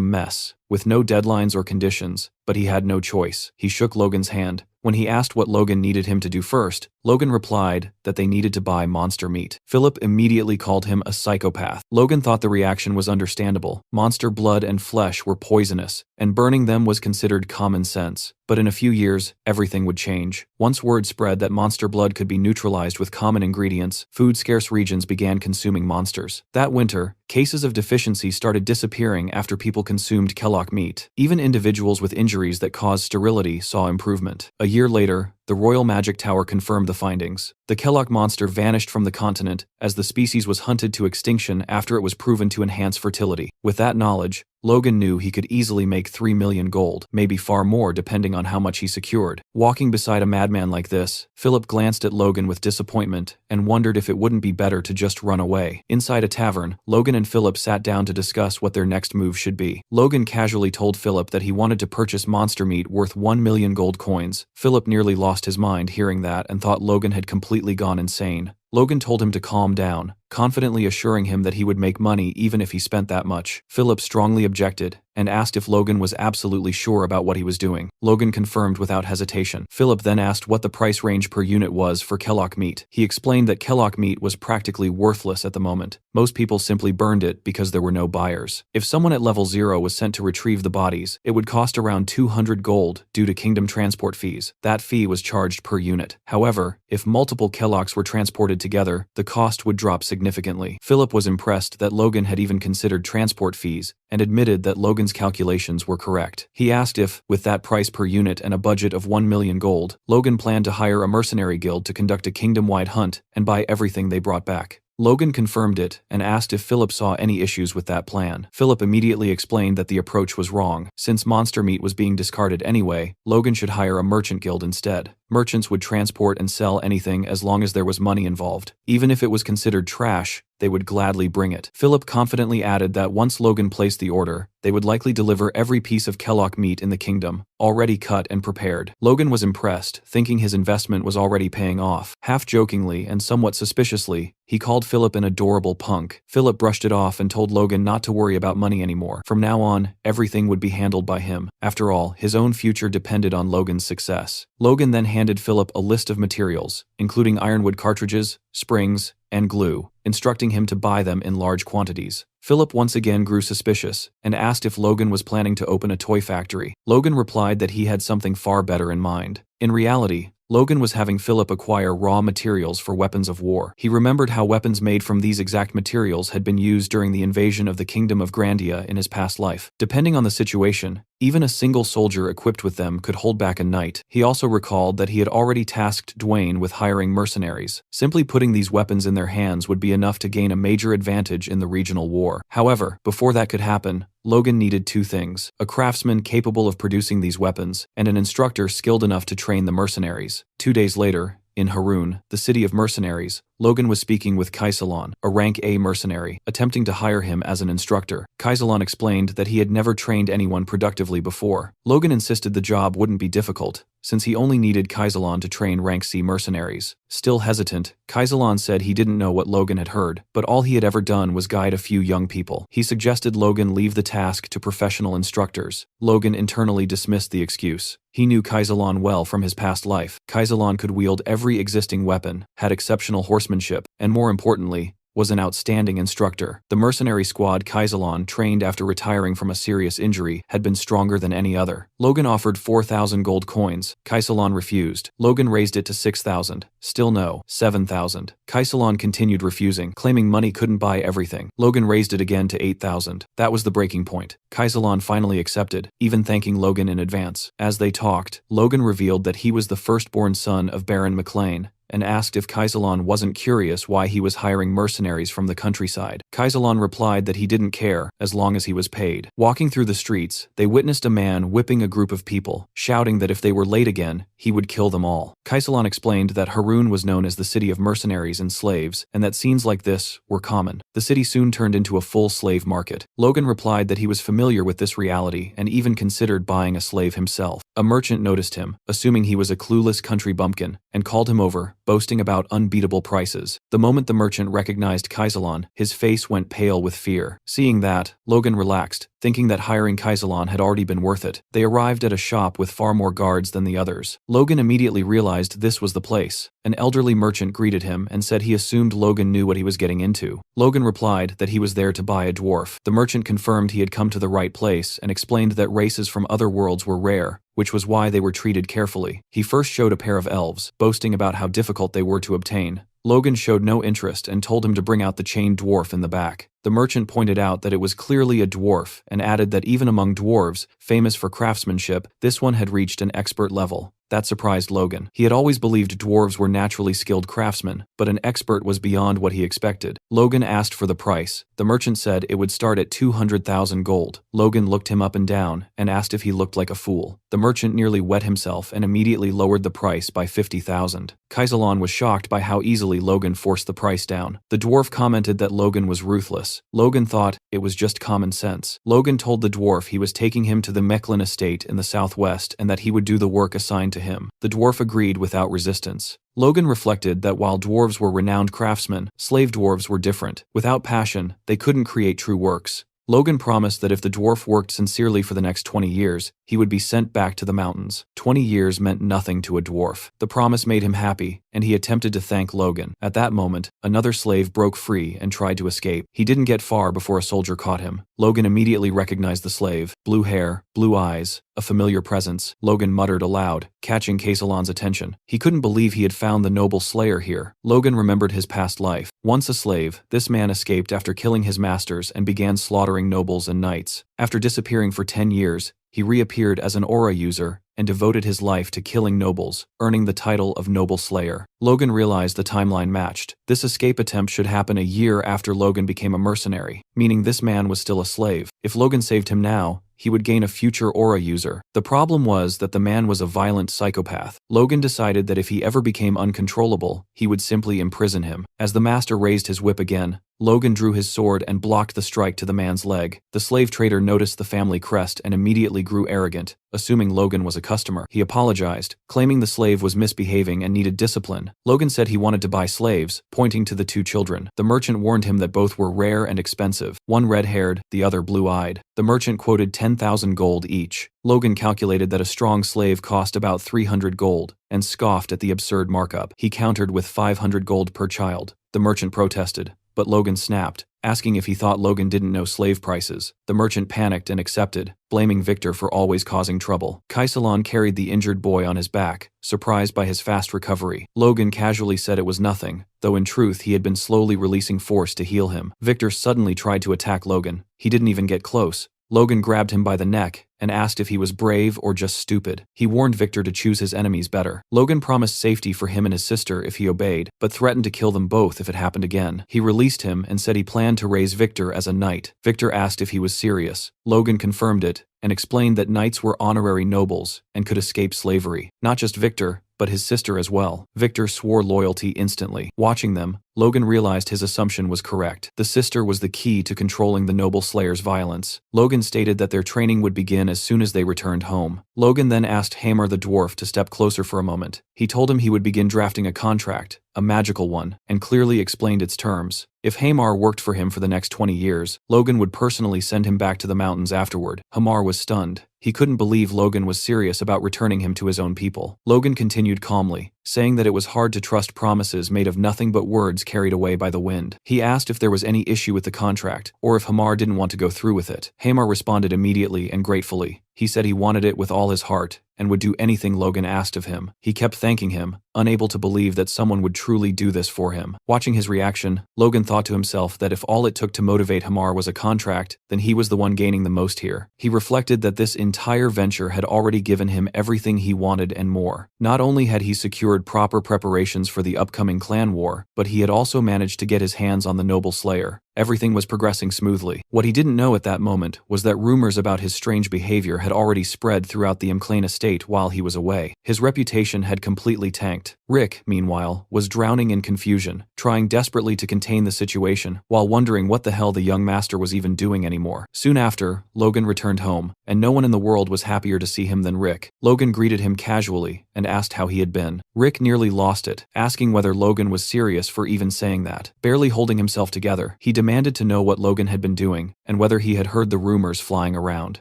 mess, with no deadlines or conditions, but he had no choice. He shook Logan's hand. When he asked what Logan needed him to do first, Logan replied that they needed to buy monster meat. Philip immediately called him a psychopath. Logan thought the reaction was understandable. Monster blood and flesh were poisonous, and burning them was considered common sense. But in a few years, everything would change. Once word spread that monster blood could be neutralized with common ingredients, food-scarce regions began consuming monsters. That winter, cases of deficiency started disappearing after people consumed Kellogg meat. Even individuals with injuries that caused sterility saw improvement. A year later, the Royal Magic Tower confirmed the findings. The Kellogg monster vanished from the continent as the species was hunted to extinction after it was proven to enhance fertility. With that knowledge, Logan knew he could easily make 3 million gold, maybe far more depending on how much he secured. Walking beside a madman like this, Philip glanced at Logan with disappointment and wondered if it wouldn't be better to just run away. Inside a tavern, Logan and Philip sat down to discuss what their next move should be. Logan casually told Philip that he wanted to purchase monster meat worth 1 million gold coins. Philip nearly lost his mind hearing that and thought Logan had completely gone insane. Logan told him to calm down, confidently assuring him that he would make money even if he spent that much. Philip strongly objected and asked if Logan was absolutely sure about what he was doing. Logan confirmed without hesitation. Philip then asked what the price range per unit was for Kellogg meat. He explained that Kellogg meat was practically worthless at the moment. Most people simply burned it because there were no buyers. If someone at level 0 was sent to retrieve the bodies, it would cost around 200 gold due to kingdom transport fees. That fee was charged per unit. However, if multiple Kellogg's were transported together, the cost would drop significantly. Philip was impressed that Logan had even considered transport fees and admitted that Logan's calculations were correct. He asked if, with that price per unit and a budget of 1 million gold, Logan planned to hire a mercenary guild to conduct a kingdom-wide hunt and buy everything they brought back. Logan confirmed it and asked if Philip saw any issues with that plan. Philip immediately explained that the approach was wrong. Since monster meat was being discarded anyway, Logan should hire a merchant guild instead. Merchants would transport and sell anything as long as there was money involved. Even if it was considered trash, they would gladly bring it. Philip confidently added that once Logan placed the order, they would likely deliver every piece of Kellogg meat in the kingdom, already cut and prepared. Logan was impressed, thinking his investment was already paying off. Half-jokingly and somewhat suspiciously, he called Philip an adorable punk. Philip brushed it off and told Logan not to worry about money anymore. From now on, everything would be handled by him. After all, his own future depended on Logan's success. Logan then handed Philip a list of materials, including ironwood cartridges, springs, and glue, instructing him to buy them in large quantities. Philip once again grew suspicious and asked if Logan was planning to open a toy factory. Logan replied that he had something far better in mind. In reality, Logan was having Philip acquire raw materials for weapons of war. He remembered how weapons made from these exact materials had been used during the invasion of the Kingdom of Grandia in his past life. Depending on the situation, even a single soldier equipped with them could hold back a knight. He also recalled that he had already tasked Dwayne with hiring mercenaries. Simply putting these weapons in their hands would be enough to gain a major advantage in the regional war. However, before that could happen, Logan needed two things: a craftsman capable of producing these weapons, and an instructor skilled enough to train the mercenaries. 2 days later, in Harun, the city of mercenaries, Logan was speaking with Kaisalon, a rank A mercenary, attempting to hire him as an instructor. Kaisalon explained that he had never trained anyone productively before. Logan insisted the job wouldn't be difficult, since he only needed Kaisalon to train rank C mercenaries. Still hesitant, Kaisalon said he didn't know what Logan had heard, but all he had ever done was guide a few young people. He suggested Logan leave the task to professional instructors. Logan internally dismissed the excuse. He knew Kaisalon well from his past life. Kaisalon could wield every existing weapon, had exceptional horsemanship, and more importantly, was an outstanding instructor. The mercenary squad Kaisalon trained after retiring from a serious injury had been stronger than any other. Logan offered 4,000 gold coins. Kaisalon refused. Logan raised it to 6,000. Still no. 7,000. Kaisalon continued refusing, claiming money couldn't buy everything. Logan raised it again to 8,000. That was the breaking point. Kaisalon finally accepted, even thanking Logan in advance. As they talked, Logan revealed that he was the firstborn son of Baron McLean, and asked if Kaisalon wasn't curious why he was hiring mercenaries from the countryside. Kaisalon replied that he didn't care, as long as he was paid. Walking through the streets, they witnessed a man whipping a group of people, shouting that if they were late again, he would kill them all. Kaisalon explained that Harun was known as the city of mercenaries and slaves, and that scenes like this were common. The city soon turned into a full slave market. Logan replied that he was familiar with this reality and even considered buying a slave himself. A merchant noticed him, assuming he was a clueless country bumpkin, and called him over, boasting about unbeatable prices. The moment the merchant recognized Kaisalon, his face went pale with fear. Seeing that, Logan relaxed, thinking that hiring Kaisalon had already been worth it. They arrived at a shop with far more guards than the others. Logan immediately realized this was the place. An elderly merchant greeted him and said he assumed Logan knew what he was getting into. Logan replied that he was there to buy a dwarf. The merchant confirmed he had come to the right place and explained that races from other worlds were rare, which was why they were treated carefully. He first showed a pair of elves, boasting about how difficult they were to obtain. Logan showed no interest and told him to bring out the chained dwarf in the back. The merchant pointed out that it was clearly a dwarf and added that even among dwarves, famous for craftsmanship, this one had reached an expert level. That surprised Logan. He had always believed dwarves were naturally skilled craftsmen, but an expert was beyond what he expected. Logan asked for the price. The merchant said it would start at 200,000 gold. Logan looked him up and down and asked if he looked like a fool. The merchant nearly wet himself and immediately lowered the price by 50,000. Kaisalon was shocked by how easily Logan forced the price down. The dwarf commented that Logan was ruthless. Logan thought it was just common sense. Logan told the dwarf he was taking him to the Mechlin estate in the southwest and that he would do the work assigned to him. The dwarf agreed without resistance. Logan reflected that while dwarves were renowned craftsmen, slave dwarves were different. Without passion, they couldn't create true works. Logan promised that if the dwarf worked sincerely for the next 20 years, he would be sent back to the mountains. 20 years meant nothing to a dwarf. The promise made him happy, and he attempted to thank Logan. At that moment, another slave broke free and tried to escape. He didn't get far before a soldier caught him. Logan immediately recognized the slave. Blue hair, blue eyes, a familiar presence. Logan muttered aloud, catching Kaisalon's attention. He couldn't believe he had found the noble slayer here. Logan remembered his past life. Once a slave, this man escaped after killing his masters and began slaughtering nobles and knights. After disappearing for 10 years, he reappeared as an aura user and devoted his life to killing nobles, earning the title of Noble Slayer. Logan realized the timeline matched. This escape attempt should happen a year after Logan became a mercenary, meaning this man was still a slave. If Logan saved him now, he would gain a future aura user. The problem was that the man was a violent psychopath. Logan decided that if he ever became uncontrollable, he would simply imprison him. As the master raised his whip again, Logan drew his sword and blocked the strike to the man's leg. The slave trader noticed the family crest and immediately grew arrogant, assuming Logan was a customer. He apologized, claiming the slave was misbehaving and needed discipline. Logan said he wanted to buy slaves, pointing to the two children. The merchant warned him that both were rare and expensive, one red-haired, the other blue-eyed. The merchant quoted 10,000 gold each. Logan calculated that a strong slave cost about 300 gold, and scoffed at the absurd markup. He countered with 500 gold per child. The merchant protested, but Logan snapped, asking if he thought Logan didn't know slave prices. The merchant panicked and accepted, blaming Victor for always causing trouble. Kaisalon carried the injured boy on his back, surprised by his fast recovery. Logan casually said it was nothing, though in truth he had been slowly releasing force to heal him. Victor suddenly tried to attack Logan. He didn't even get close. Logan grabbed him by the neck and asked if he was brave or just stupid. He warned Victor to choose his enemies better. Logan promised safety for him and his sister if he obeyed, but threatened to kill them both if it happened again. He released him and said he planned to raise Victor as a knight. Victor asked if he was serious. Logan confirmed it, and explained that knights were honorary nobles and could escape slavery. Not just Victor, but his sister as well. Victor swore loyalty instantly. Watching them, Logan realized his assumption was correct. The sister was the key to controlling the noble slayer's violence. Logan stated that their training would begin as soon as they returned home. Logan then asked Hamar the dwarf to step closer for a moment. He told him he would begin drafting a contract, a magical one, and clearly explained its terms. If Hamar worked for him for the next 20 years, Logan would personally send him back to the mountains afterward. Hamar was stunned. He couldn't believe Logan was serious about returning him to his own people. Logan continued calmly, saying that it was hard to trust promises made of nothing but words carried away by the wind. He asked if there was any issue with the contract, or if Hamar didn't want to go through with it. Hamar responded immediately and gratefully. He said he wanted it with all his heart, and would do anything Logan asked of him. He kept thanking him, unable to believe that someone would truly do this for him. Watching his reaction, Logan thought to himself that if all it took to motivate Hamar was a contract, then he was the one gaining the most here. He reflected that this entire venture had already given him everything he wanted and more. Not only had he secured proper preparations for the upcoming clan war, but he had also managed to get his hands on the noble slayer. Everything was progressing smoothly. What he didn't know at that moment was that rumors about his strange behavior had already spread throughout the McLean estate while he was away. His reputation had completely tanked. Rick, meanwhile, was drowning in confusion, trying desperately to contain the situation, while wondering what the hell the young master was even doing anymore. Soon after, Logan returned home, and no one in the world was happier to see him than Rick. Logan greeted him casually and asked how he had been. Rick nearly lost it, asking whether Logan was serious for even saying that. Barely holding himself together, he demanded to know what Logan had been doing, and whether he had heard the rumors flying around.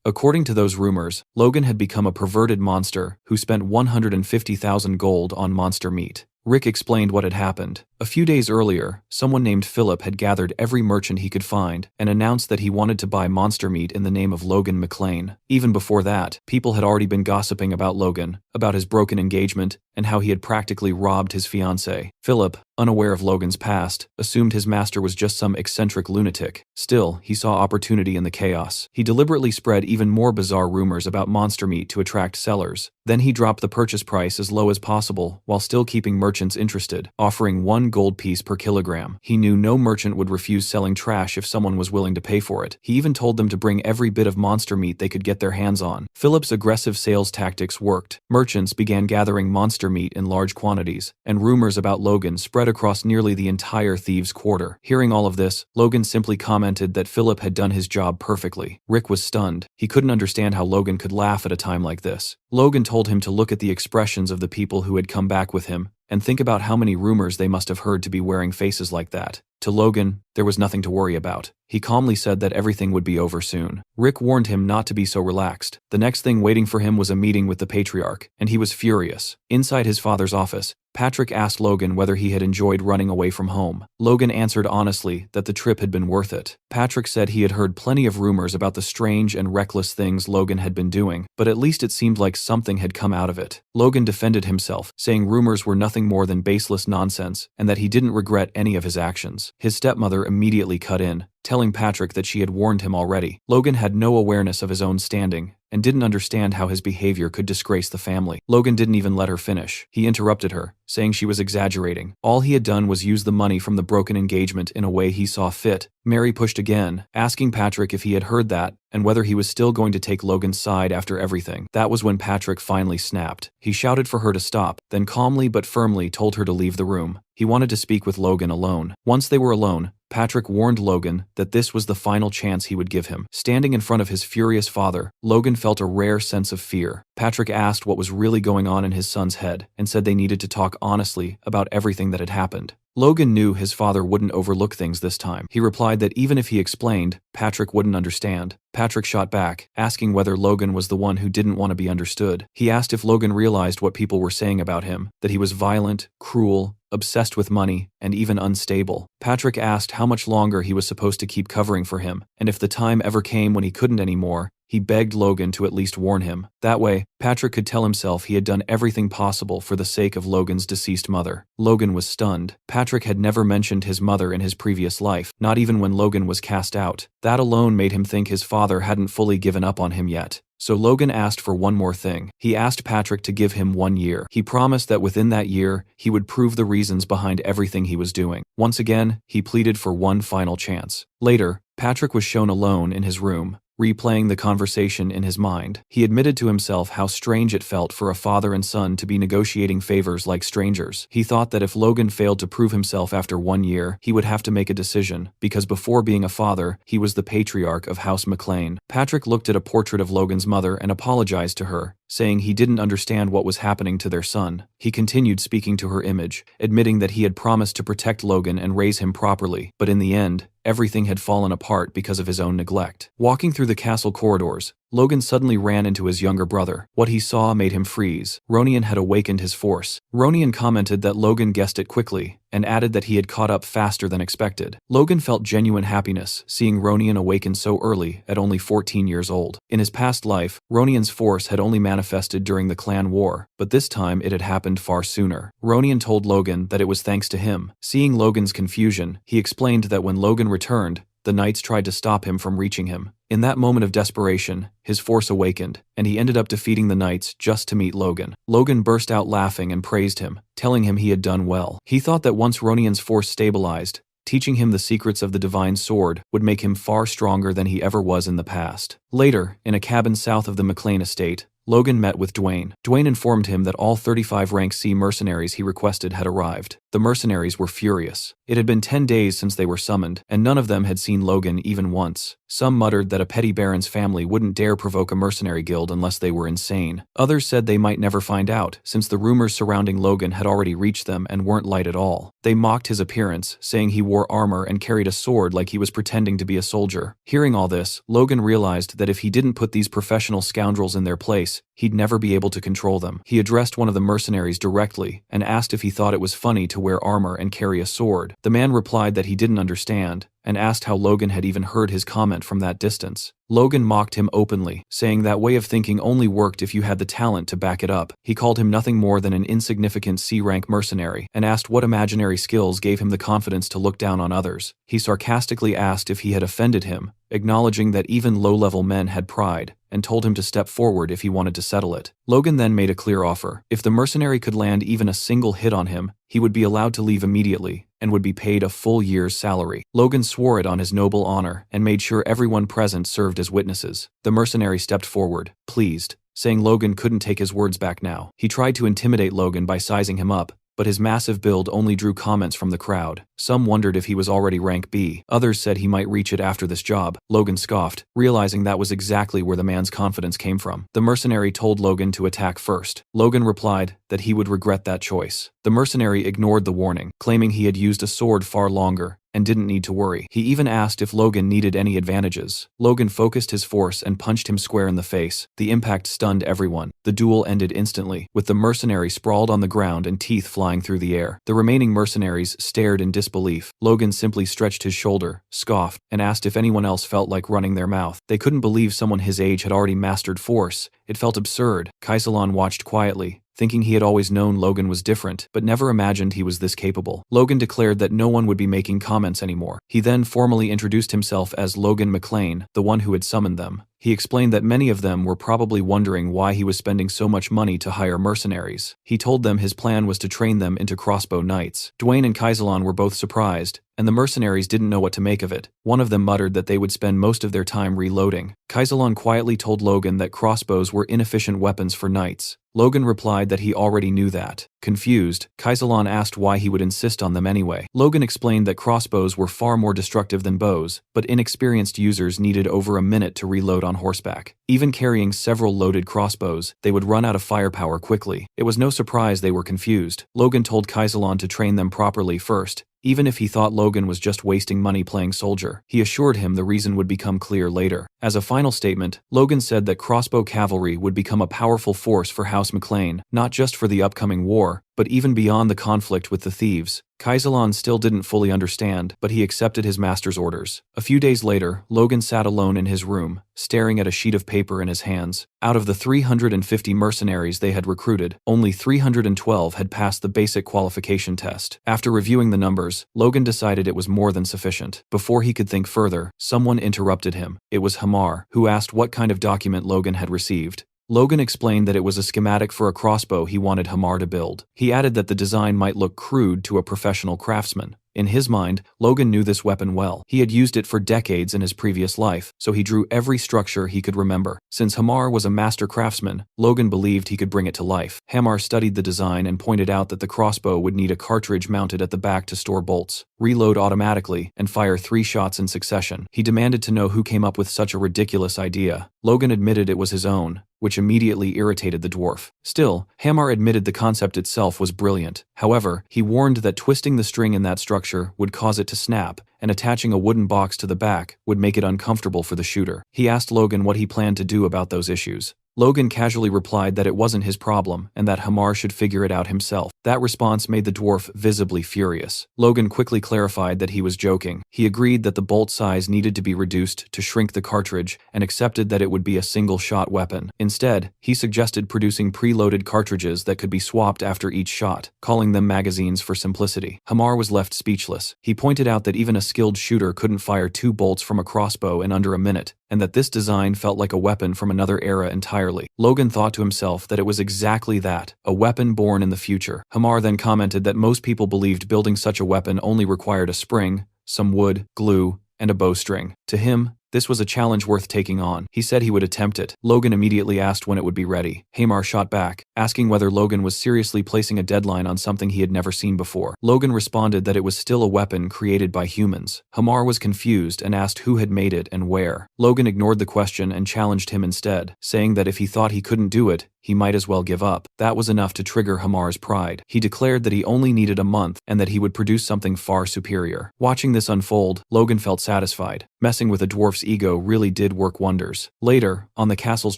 According to those rumors, Logan had become a perverted monster who spent 150,000 gold on monster meat. Rick explained what had happened. A few days earlier, someone named Philip had gathered every merchant he could find and announced that he wanted to buy monster meat in the name of Logan McLean. Even before that, people had already been gossiping about Logan, about his broken engagement, and how he had practically robbed his fiancée. Philip, unaware of Logan's past, assumed his master was just some eccentric lunatic. Still, he saw opportunity in the chaos. He deliberately spread even more bizarre rumors about monster meat to attract sellers. Then he dropped the purchase price as low as possible while still keeping merchants interested, offering 1 gold piece per kilogram. He knew no merchant would refuse selling trash if someone was willing to pay for it. He even told them to bring every bit of monster meat they could get their hands on. Philip's aggressive sales tactics worked. Merchants began gathering monster meat in large quantities, and rumors about Logan spread across nearly the entire thieves' quarter. Hearing all of this, Logan simply commented that Philip had done his job perfectly. Rick was stunned. He couldn't understand how Logan could laugh at a time like this. Logan told him to look at the expressions of the people who had come back with him and think about how many rumors they must have heard to be wearing faces like that. To Logan, there was nothing to worry about. He calmly said that everything would be over soon. Rick warned him not to be so relaxed. The next thing waiting for him was a meeting with the patriarch, and he was furious. Inside his father's office, Patrick asked Logan whether he had enjoyed running away from home. Logan answered honestly that the trip had been worth it. Patrick said he had heard plenty of rumors about the strange and reckless things Logan had been doing, but at least it seemed like something had come out of it. Logan defended himself, saying rumors were nothing more than baseless nonsense and that he didn't regret any of his actions. His stepmother immediately cut in, telling Patrick that she had warned him already. Logan had no awareness of his own standing and didn't understand how his behavior could disgrace the family. Logan didn't even let her finish. He interrupted her, saying she was exaggerating. All he had done was use the money from the broken engagement in a way he saw fit. Mary pushed again, asking Patrick if he had heard that and whether he was still going to take Logan's side after everything. That was when Patrick finally snapped. He shouted for her to stop, then calmly but firmly told her to leave the room. He wanted to speak with Logan alone. Once they were alone, Patrick warned Logan that this was the final chance he would give him. Standing in front of his furious father, Logan felt a rare sense of fear. Patrick asked what was really going on in his son's head and said they needed to talk honestly about everything that had happened. Logan knew his father wouldn't overlook things this time. He replied that even if he explained, Patrick wouldn't understand. Patrick shot back, asking whether Logan was the one who didn't want to be understood. He asked if Logan realized what people were saying about him, that he was violent, cruel, obsessed with money, and even unstable. Patrick asked how much longer he was supposed to keep covering for him, and if the time ever came when he couldn't anymore, he begged Logan to at least warn him. That way, Patrick could tell himself he had done everything possible for the sake of Logan's deceased mother. Logan was stunned. Patrick had never mentioned his mother in his previous life, not even when Logan was cast out. That alone made him think his father hadn't fully given up on him yet. So Logan asked for one more thing. He asked Patrick to give him 1 year. He promised that within that year, he would prove the reasons behind everything he was doing. Once again, he pleaded for one final chance. Later, Patrick was shown alone in his room. replaying the conversation in his mind. He admitted to himself how strange it felt for a father and son to be negotiating favors like strangers. He thought that if Logan failed to prove himself after 1 year, he would have to make a decision, because before being a father, he was the patriarch of House McLean. Patrick looked at a portrait of Logan's mother and apologized to her, saying he didn't understand what was happening to their son. He continued speaking to her image, admitting that he had promised to protect Logan and raise him properly, but in the end, everything had fallen apart because of his own neglect. Walking through the castle corridors, Logan suddenly ran into his younger brother. What he saw made him freeze. Ronian had awakened his force. Ronian commented that Logan guessed it quickly, and added that he had caught up faster than expected. Logan felt genuine happiness, seeing Ronian awaken so early, at only 14 years old. In his past life, Ronian's force had only manifested during the clan war, but this time it had happened far sooner. Ronian told Logan that it was thanks to him. Seeing Logan's confusion, he explained that when Logan returned, the knights tried to stop him from reaching him. In that moment of desperation, his force awakened, and he ended up defeating the knights just to meet Logan. Logan burst out laughing and praised him, telling him he had done well. He thought that once Ronian's force stabilized, teaching him the secrets of the divine sword would make him far stronger than he ever was in the past. Later, in a cabin south of the McLean estate, Logan met with Dwayne. Dwayne informed him that all 35 rank C mercenaries he requested had arrived. The mercenaries were furious. It had been 10 days since they were summoned, and none of them had seen Logan even once. Some muttered that a petty baron's family wouldn't dare provoke a mercenary guild unless they were insane. Others said they might never find out, since the rumors surrounding Logan had already reached them and weren't light at all. They mocked his appearance, saying he wore armor and carried a sword like he was pretending to be a soldier. Hearing all this, Logan realized that if he didn't put these professional scoundrels in their place, he'd never be able to control them. He addressed one of the mercenaries directly and asked if he thought it was funny to wear armor and carry a sword. The man replied that he didn't understand, and asked how Logan had even heard his comment from that distance. Logan mocked him openly, saying that way of thinking only worked if you had the talent to back it up. He called him nothing more than an insignificant C-rank mercenary, and asked what imaginary skills gave him the confidence to look down on others. He sarcastically asked if he had offended him, acknowledging that even low-level men had pride, and told him to step forward if he wanted to settle it. Logan then made a clear offer. If the mercenary could land even a single hit on him, he would be allowed to leave immediately, and would be paid a full year's salary. Logan swore it on his noble honor, and made sure everyone present served as witnesses. The mercenary stepped forward, pleased, saying Logan couldn't take his words back now. He tried to intimidate Logan by sizing him up, but his massive build only drew comments from the crowd. Some wondered if he was already rank B. Others said he might reach it after this job. Logan scoffed, realizing that was exactly where the man's confidence came from. The mercenary told Logan to attack first. Logan replied that he would regret that choice. The mercenary ignored the warning, claiming he had used a sword far longer and didn't need to worry. He even asked if Logan needed any advantages. Logan focused his force and punched him square in the face. The impact stunned everyone. The duel ended instantly, with the mercenary sprawled on the ground and teeth flying through the air. The remaining mercenaries stared in disbelief. Logan simply stretched his shoulder, scoffed, and asked if anyone else felt like running their mouth. They couldn't believe someone his age had already mastered force. It felt absurd. Kaisalon watched quietly, thinking he had always known Logan was different, but never imagined he was this capable. Logan declared that no one would be making comments anymore. He then formally introduced himself as Logan McLean, the one who had summoned them. He explained that many of them were probably wondering why he was spending so much money to hire mercenaries. He told them his plan was to train them into crossbow knights. Dwayne and Kaisalon were both surprised, and the mercenaries didn't know what to make of it. One of them muttered that they would spend most of their time reloading. Kaisalon quietly told Logan that crossbows were inefficient weapons for knights. Logan replied that he already knew that. Confused, Kaisalon asked why he would insist on them anyway. Logan explained that crossbows were far more destructive than bows, but inexperienced users needed over a minute to reload on horseback. Even carrying several loaded crossbows, they would run out of firepower quickly. It was no surprise they were confused. Logan told Kaisalon to train them properly first, even if he thought Logan was just wasting money playing soldier. He assured him the reason would become clear later. As a final statement, Logan said that crossbow cavalry would become a powerful force for House McLean, not just for the upcoming war, but even beyond the conflict with the thieves. Kaisalon still didn't fully understand, but he accepted his master's orders. A few days later, Logan sat alone in his room, staring at a sheet of paper in his hands. Out of the 350 mercenaries they had recruited, only 312 had passed the basic qualification test. After reviewing the numbers, Logan decided it was more than sufficient. Before he could think further, someone interrupted him. It was Hamar, who asked what kind of document Logan had received. Logan explained that it was a schematic for a crossbow he wanted Hamar to build. He added that the design might look crude to a professional craftsman. In his mind, Logan knew this weapon well. He had used it for decades in his previous life, so he drew every structure he could remember. Since Hamar was a master craftsman, Logan believed he could bring it to life. Hamar studied the design and pointed out that the crossbow would need a cartridge mounted at the back to store bolts, reload automatically, and fire 3 shots in succession. He demanded to know who came up with such a ridiculous idea. Logan admitted it was his own, which immediately irritated the dwarf. Still, Hamar admitted the concept itself was brilliant. However, he warned that twisting the string in that structure would cause it to snap, and attaching a wooden box to the back would make it uncomfortable for the shooter. He asked Logan what he planned to do about those issues. Logan casually replied that it wasn't his problem and that Hamar should figure it out himself. That response made the dwarf visibly furious. Logan quickly clarified that he was joking. He agreed that the bolt size needed to be reduced to shrink the cartridge and accepted that it would be a single-shot weapon. Instead, he suggested producing preloaded cartridges that could be swapped after each shot, calling them magazines for simplicity. Hamar was left speechless. He pointed out that even a skilled shooter couldn't fire 2 bolts from a crossbow in under a minute, and that this design felt like a weapon from another era entirely. Logan thought to himself that it was exactly that, a weapon born in the future. Hamar then commented that most people believed building such a weapon only required a spring, some wood, glue, and a bowstring. To him, this was a challenge worth taking on. He said he would attempt it. Logan immediately asked when it would be ready. Hamar shot back, asking whether Logan was seriously placing a deadline on something he had never seen before. Logan responded that it was still a weapon created by humans. Hamar was confused and asked who had made it and where. Logan ignored the question and challenged him instead, saying that if he thought he couldn't do it, he might as well give up. That was enough to trigger Hamar's pride. He declared that he only needed a month and that he would produce something far superior. Watching this unfold, Logan felt satisfied. Messing with a dwarf's ego really did work wonders. Later, on the castle's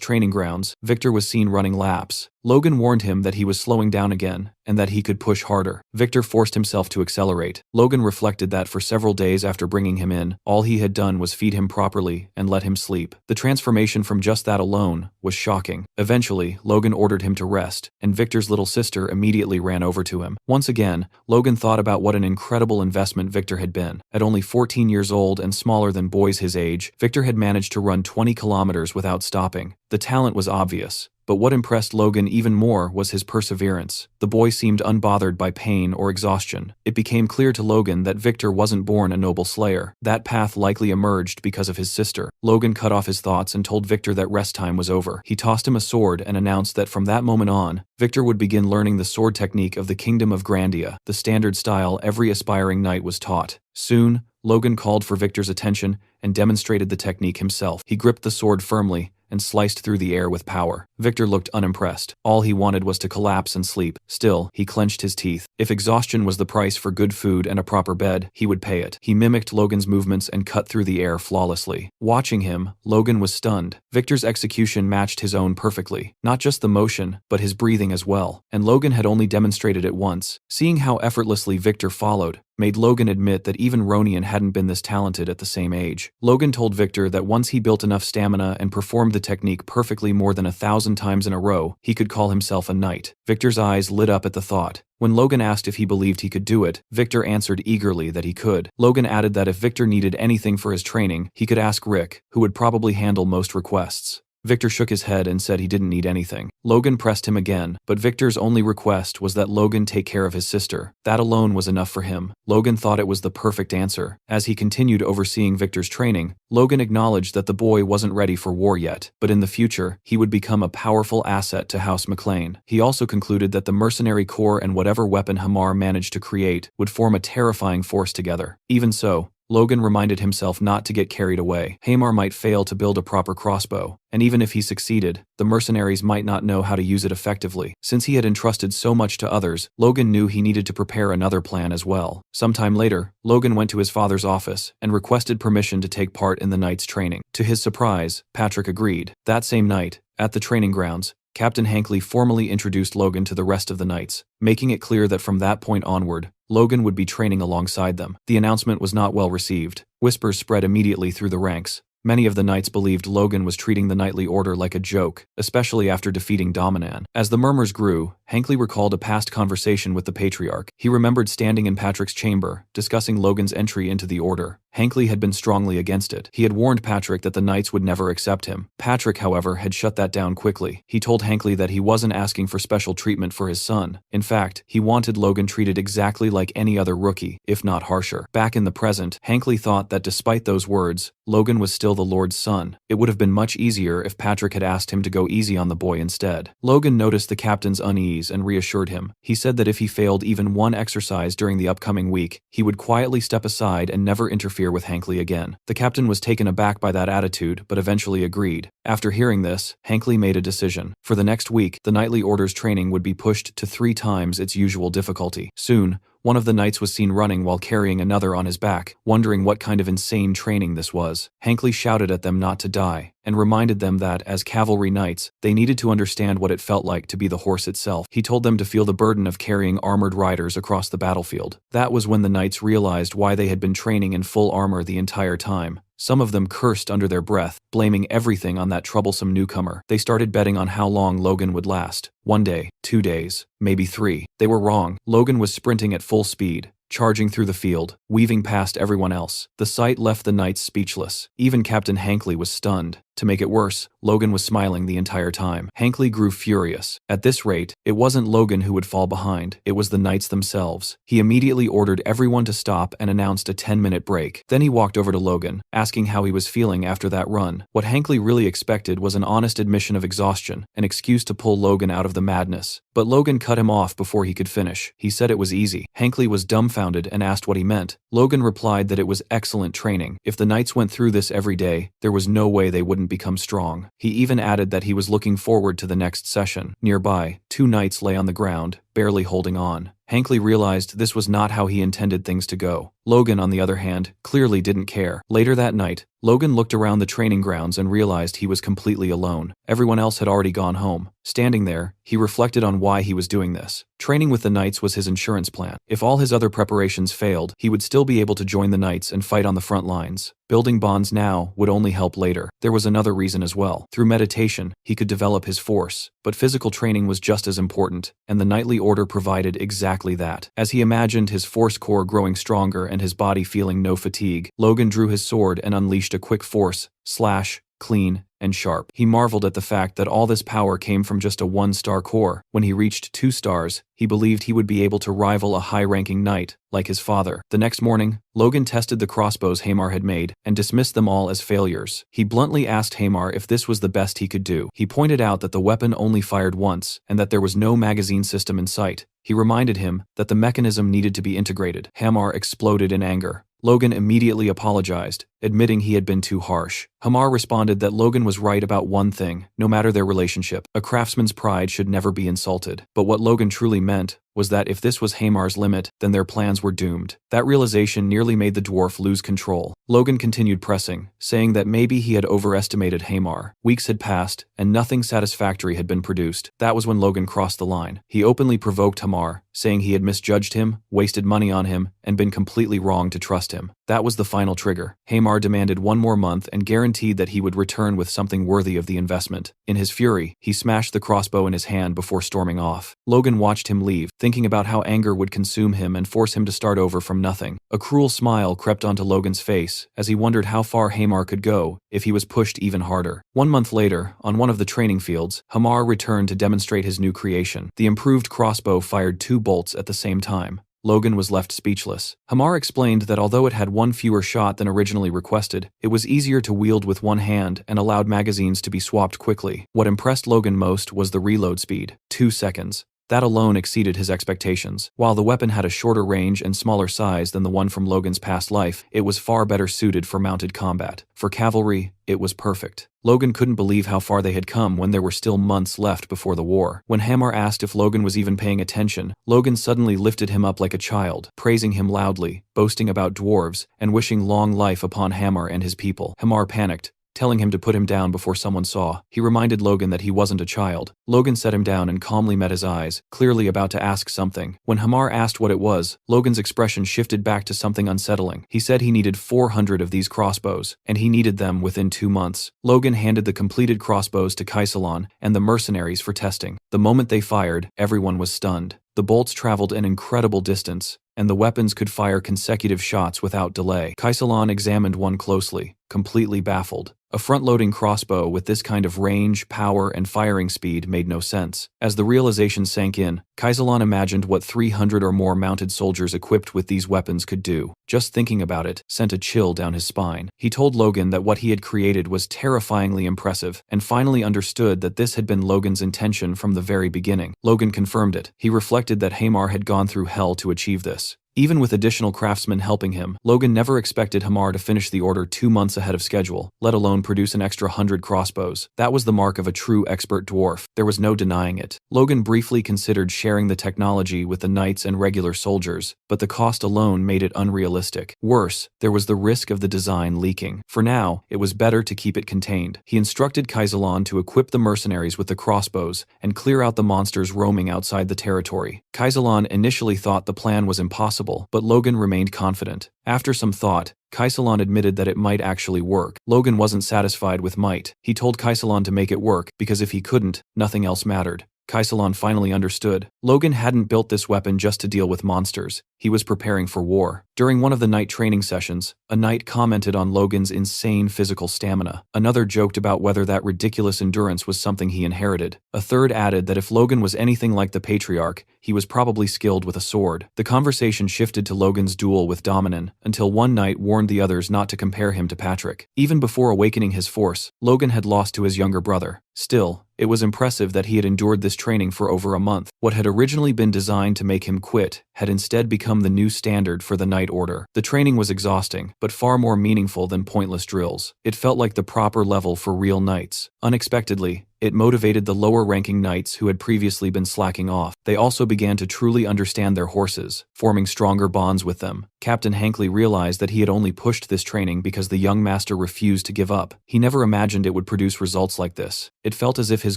training grounds, Victor was seen running laps. Logan warned him that he was slowing down again, and that he could push harder. Victor forced himself to accelerate. Logan reflected that for several days after bringing him in, all he had done was feed him properly and let him sleep. The transformation from just that alone was shocking. Eventually, Logan ordered him to rest, and Victor's little sister immediately ran over to him. Once again, Logan thought about what an incredible investment Victor had been. At only 14 years old and smaller than boys his age, Victor had managed to run 20 kilometers without stopping. The talent was obvious. But what impressed Logan even more was his perseverance. The boy seemed unbothered by pain or exhaustion. It became clear to Logan that Victor wasn't born a noble slayer. That path likely emerged because of his sister. Logan cut off his thoughts and told Victor that rest time was over. He tossed him a sword and announced that from that moment on, Victor would begin learning the sword technique of the Kingdom of Grandia, the standard style every aspiring knight was taught. Soon, Logan called for Victor's attention and demonstrated the technique himself. He gripped the sword firmly and sliced through the air with power. Victor looked unimpressed. All he wanted was to collapse and sleep. Still, he clenched his teeth. If exhaustion was the price for good food and a proper bed, he would pay it. He mimicked Logan's movements and cut through the air flawlessly. Watching him, Logan was stunned. Victor's execution matched his own perfectly. Not just the motion, but his breathing as well. And Logan had only demonstrated it once. Seeing how effortlessly Victor followed made Logan admit that even Ronian hadn't been this talented at the same age. Logan told Victor that once he built enough stamina and performed the technique perfectly more than 1,000 times in a row, he could call himself a knight. Victor's eyes lit up at the thought. When Logan asked if he believed he could do it, Victor answered eagerly that he could. Logan added that if Victor needed anything for his training, he could ask Rick, who would probably handle most requests. Victor shook his head and said he didn't need anything. Logan pressed him again, but Victor's only request was that Logan take care of his sister. That alone was enough for him. Logan thought it was the perfect answer. As he continued overseeing Victor's training, Logan acknowledged that the boy wasn't ready for war yet, but in the future, he would become a powerful asset to House McLean. He also concluded that the mercenary corps and whatever weapon Hamar managed to create would form a terrifying force together. Even so, Logan reminded himself not to get carried away. Hamar might fail to build a proper crossbow, and even if he succeeded, the mercenaries might not know how to use it effectively. Since he had entrusted so much to others, Logan knew he needed to prepare another plan as well. Sometime later, Logan went to his father's office and requested permission to take part in the knight's training. To his surprise, Patrick agreed. That same night, at the training grounds, Captain Hankley formally introduced Logan to the rest of the knights, making it clear that from that point onward, Logan would be training alongside them. The announcement was not well received. Whispers spread immediately through the ranks. Many of the knights believed Logan was treating the knightly order like a joke, especially after defeating Dominan. As the murmurs grew, Hankley recalled a past conversation with the patriarch. He remembered standing in Patrick's chamber, discussing Logan's entry into the order. Hankley had been strongly against it. He had warned Patrick that the knights would never accept him. Patrick, however, had shut that down quickly. He told Hankley that he wasn't asking for special treatment for his son. In fact, he wanted Logan treated exactly like any other rookie, if not harsher. Back in the present, Hankley thought that despite those words, Logan was still the Lord's son. It would have been much easier if Patrick had asked him to go easy on the boy instead. Logan noticed the captain's unease and reassured him. He said that if he failed even one exercise during the upcoming week, he would quietly step aside and never interfere with Hankley again. The captain was taken aback by that attitude, but eventually agreed. After hearing this, Hankley made a decision. For the next week, the knightly order's training would be pushed to 3 times its usual difficulty. Soon, one of the knights was seen running while carrying another on his back, wondering what kind of insane training this was. Hankley shouted at them not to die, and reminded them that, as cavalry knights, they needed to understand what it felt like to be the horse itself. He told them to feel the burden of carrying armored riders across the battlefield. That was when the knights realized why they had been training in full armor the entire time. Some of them cursed under their breath, blaming everything on that troublesome newcomer. They started betting on how long Logan would last. 1 day, 2 days, maybe 3. They were wrong. Logan was sprinting at full speed, charging through the field, weaving past everyone else. The sight left the knights speechless. Even Captain Hankley was stunned. To make it worse, Logan was smiling the entire time. Hankley grew furious. At this rate, it wasn't Logan who would fall behind, it was the knights themselves. He immediately ordered everyone to stop and announced a 10-minute break. Then he walked over to Logan, asking how he was feeling after that run. What Hankley really expected was an honest admission of exhaustion, an excuse to pull Logan out of the madness. But Logan cut him off before he could finish. He said it was easy. Hankley was dumbfounded and asked what he meant. Logan replied that it was excellent training. If the knights went through this every day, there was no way they wouldn't become strong. He even added that he was looking forward to the next session. Nearby, 2 knights lay on the ground, barely holding on. Hankley realized this was not how he intended things to go. Logan, on the other hand, clearly didn't care. Later that night, Logan looked around the training grounds and realized he was completely alone. Everyone else had already gone home. Standing there, he reflected on why he was doing this. Training with the knights was his insurance plan. If all his other preparations failed, he would still be able to join the knights and fight on the front lines. Building bonds now would only help later. There was another reason as well. Through meditation, he could develop his force. But physical training was just as important, and the knightly order provided exactly that. As he imagined his force core growing stronger and his body feeling no fatigue, Logan drew his sword and unleashed a quick force, slash, clean, and sharp. He marveled at the fact that all this power came from just a 1-star core. When he reached 2 stars, he believed he would be able to rival a high-ranking knight, like his father. The next morning, Logan tested the crossbows Hamar had made and dismissed them all as failures. He bluntly asked Hamar if this was the best he could do. He pointed out that the weapon only fired once and that there was no magazine system in sight. He reminded him that the mechanism needed to be integrated. Hamar exploded in anger. Logan immediately apologized, admitting he had been too harsh. Hamar responded that Logan was right about one thing: no matter their relationship, a craftsman's pride should never be insulted. But what Logan truly meant was that if this was Hamar's limit, then their plans were doomed. That realization nearly made the dwarf lose control. Logan continued pressing, saying that maybe he had overestimated Hamar. Weeks had passed, and nothing satisfactory had been produced. That was when Logan crossed the line. He openly provoked Hamar, saying he had misjudged him, wasted money on him, and been completely wrong to trust him. That was the final trigger. Hamar demanded 1 more month and guaranteed that he would return with something worthy of the investment. In his fury, he smashed the crossbow in his hand before storming off. Logan watched him leave, thinking about how anger would consume him and force him to start over from nothing. A cruel smile crept onto Logan's face as he wondered how far Hamar could go if he was pushed even harder. 1 month later, on one of the training fields, Hamar returned to demonstrate his new creation. The improved crossbow fired 2 bolts at the same time. Logan was left speechless. Hamar explained that although it had 1 fewer shot than originally requested, it was easier to wield with 1 hand and allowed magazines to be swapped quickly. What impressed Logan most was the reload speed, 2 seconds. That alone exceeded his expectations. While the weapon had a shorter range and smaller size than the one from Logan's past life, it was far better suited for mounted combat. For cavalry, it was perfect. Logan couldn't believe how far they had come when there were still months left before the war. When Hamar asked if Logan was even paying attention, Logan suddenly lifted him up like a child, praising him loudly, boasting about dwarves, and wishing long life upon Hamar and his people. Hamar panicked, telling him to put him down before someone saw. He reminded Logan that he wasn't a child. Logan set him down and calmly met his eyes, clearly about to ask something. When Hamar asked what it was, Logan's expression shifted back to something unsettling. He said he needed 400 of these crossbows, and he needed them within 2 months. Logan handed the completed crossbows to Kaisalon and the mercenaries for testing. The moment they fired, everyone was stunned. The bolts traveled an incredible distance, and the weapons could fire consecutive shots without delay. Kaisalon examined one closely, completely baffled. A front-loading crossbow with this kind of range, power, and firing speed made no sense. As the realization sank in, Kaisalon imagined what 300 or more mounted soldiers equipped with these weapons could do. Just thinking about it sent a chill down his spine. He told Logan that what he had created was terrifyingly impressive, and finally understood that this had been Logan's intention from the very beginning. Logan confirmed it. He reflected that Hamar had gone through hell to achieve this. Even with additional craftsmen helping him, Logan never expected Hamar to finish the order 2 months ahead of schedule, let alone produce an extra 100 crossbows. That was the mark of a true expert dwarf. There was no denying it. Logan briefly considered sharing the technology with the knights and regular soldiers, but the cost alone made it unrealistic. Worse, there was the risk of the design leaking. For now, it was better to keep it contained. He instructed Kaisalon to equip the mercenaries with the crossbows and clear out the monsters roaming outside the territory. Kaisalon initially thought the plan was impossible, but Logan remained confident. After some thought, Kaisalon admitted that it might actually work. Logan wasn't satisfied with might. He told Kaisalon to make it work, because if he couldn't, nothing else mattered. Kaisalon finally understood. Logan hadn't built this weapon just to deal with monsters. He was preparing for war. During one of the night training sessions, a knight commented on Logan's insane physical stamina. Another joked about whether that ridiculous endurance was something he inherited. A third added that if Logan was anything like the patriarch, he was probably skilled with a sword. The conversation shifted to Logan's duel with Dominan, until one knight warned the others not to compare him to Patrick. Even before awakening his force, Logan had lost to his younger brother. Still, it was impressive that he had endured this training for over a month. What had originally been designed to make him quit had instead become the new standard for the Knight Order. The training was exhausting, but far more meaningful than pointless drills. It felt like the proper level for real knights. Unexpectedly, it motivated the lower-ranking knights who had previously been slacking off. They also began to truly understand their horses, forming stronger bonds with them. Captain Hankley realized that he had only pushed this training because the young master refused to give up. He never imagined it would produce results like this. It felt as if his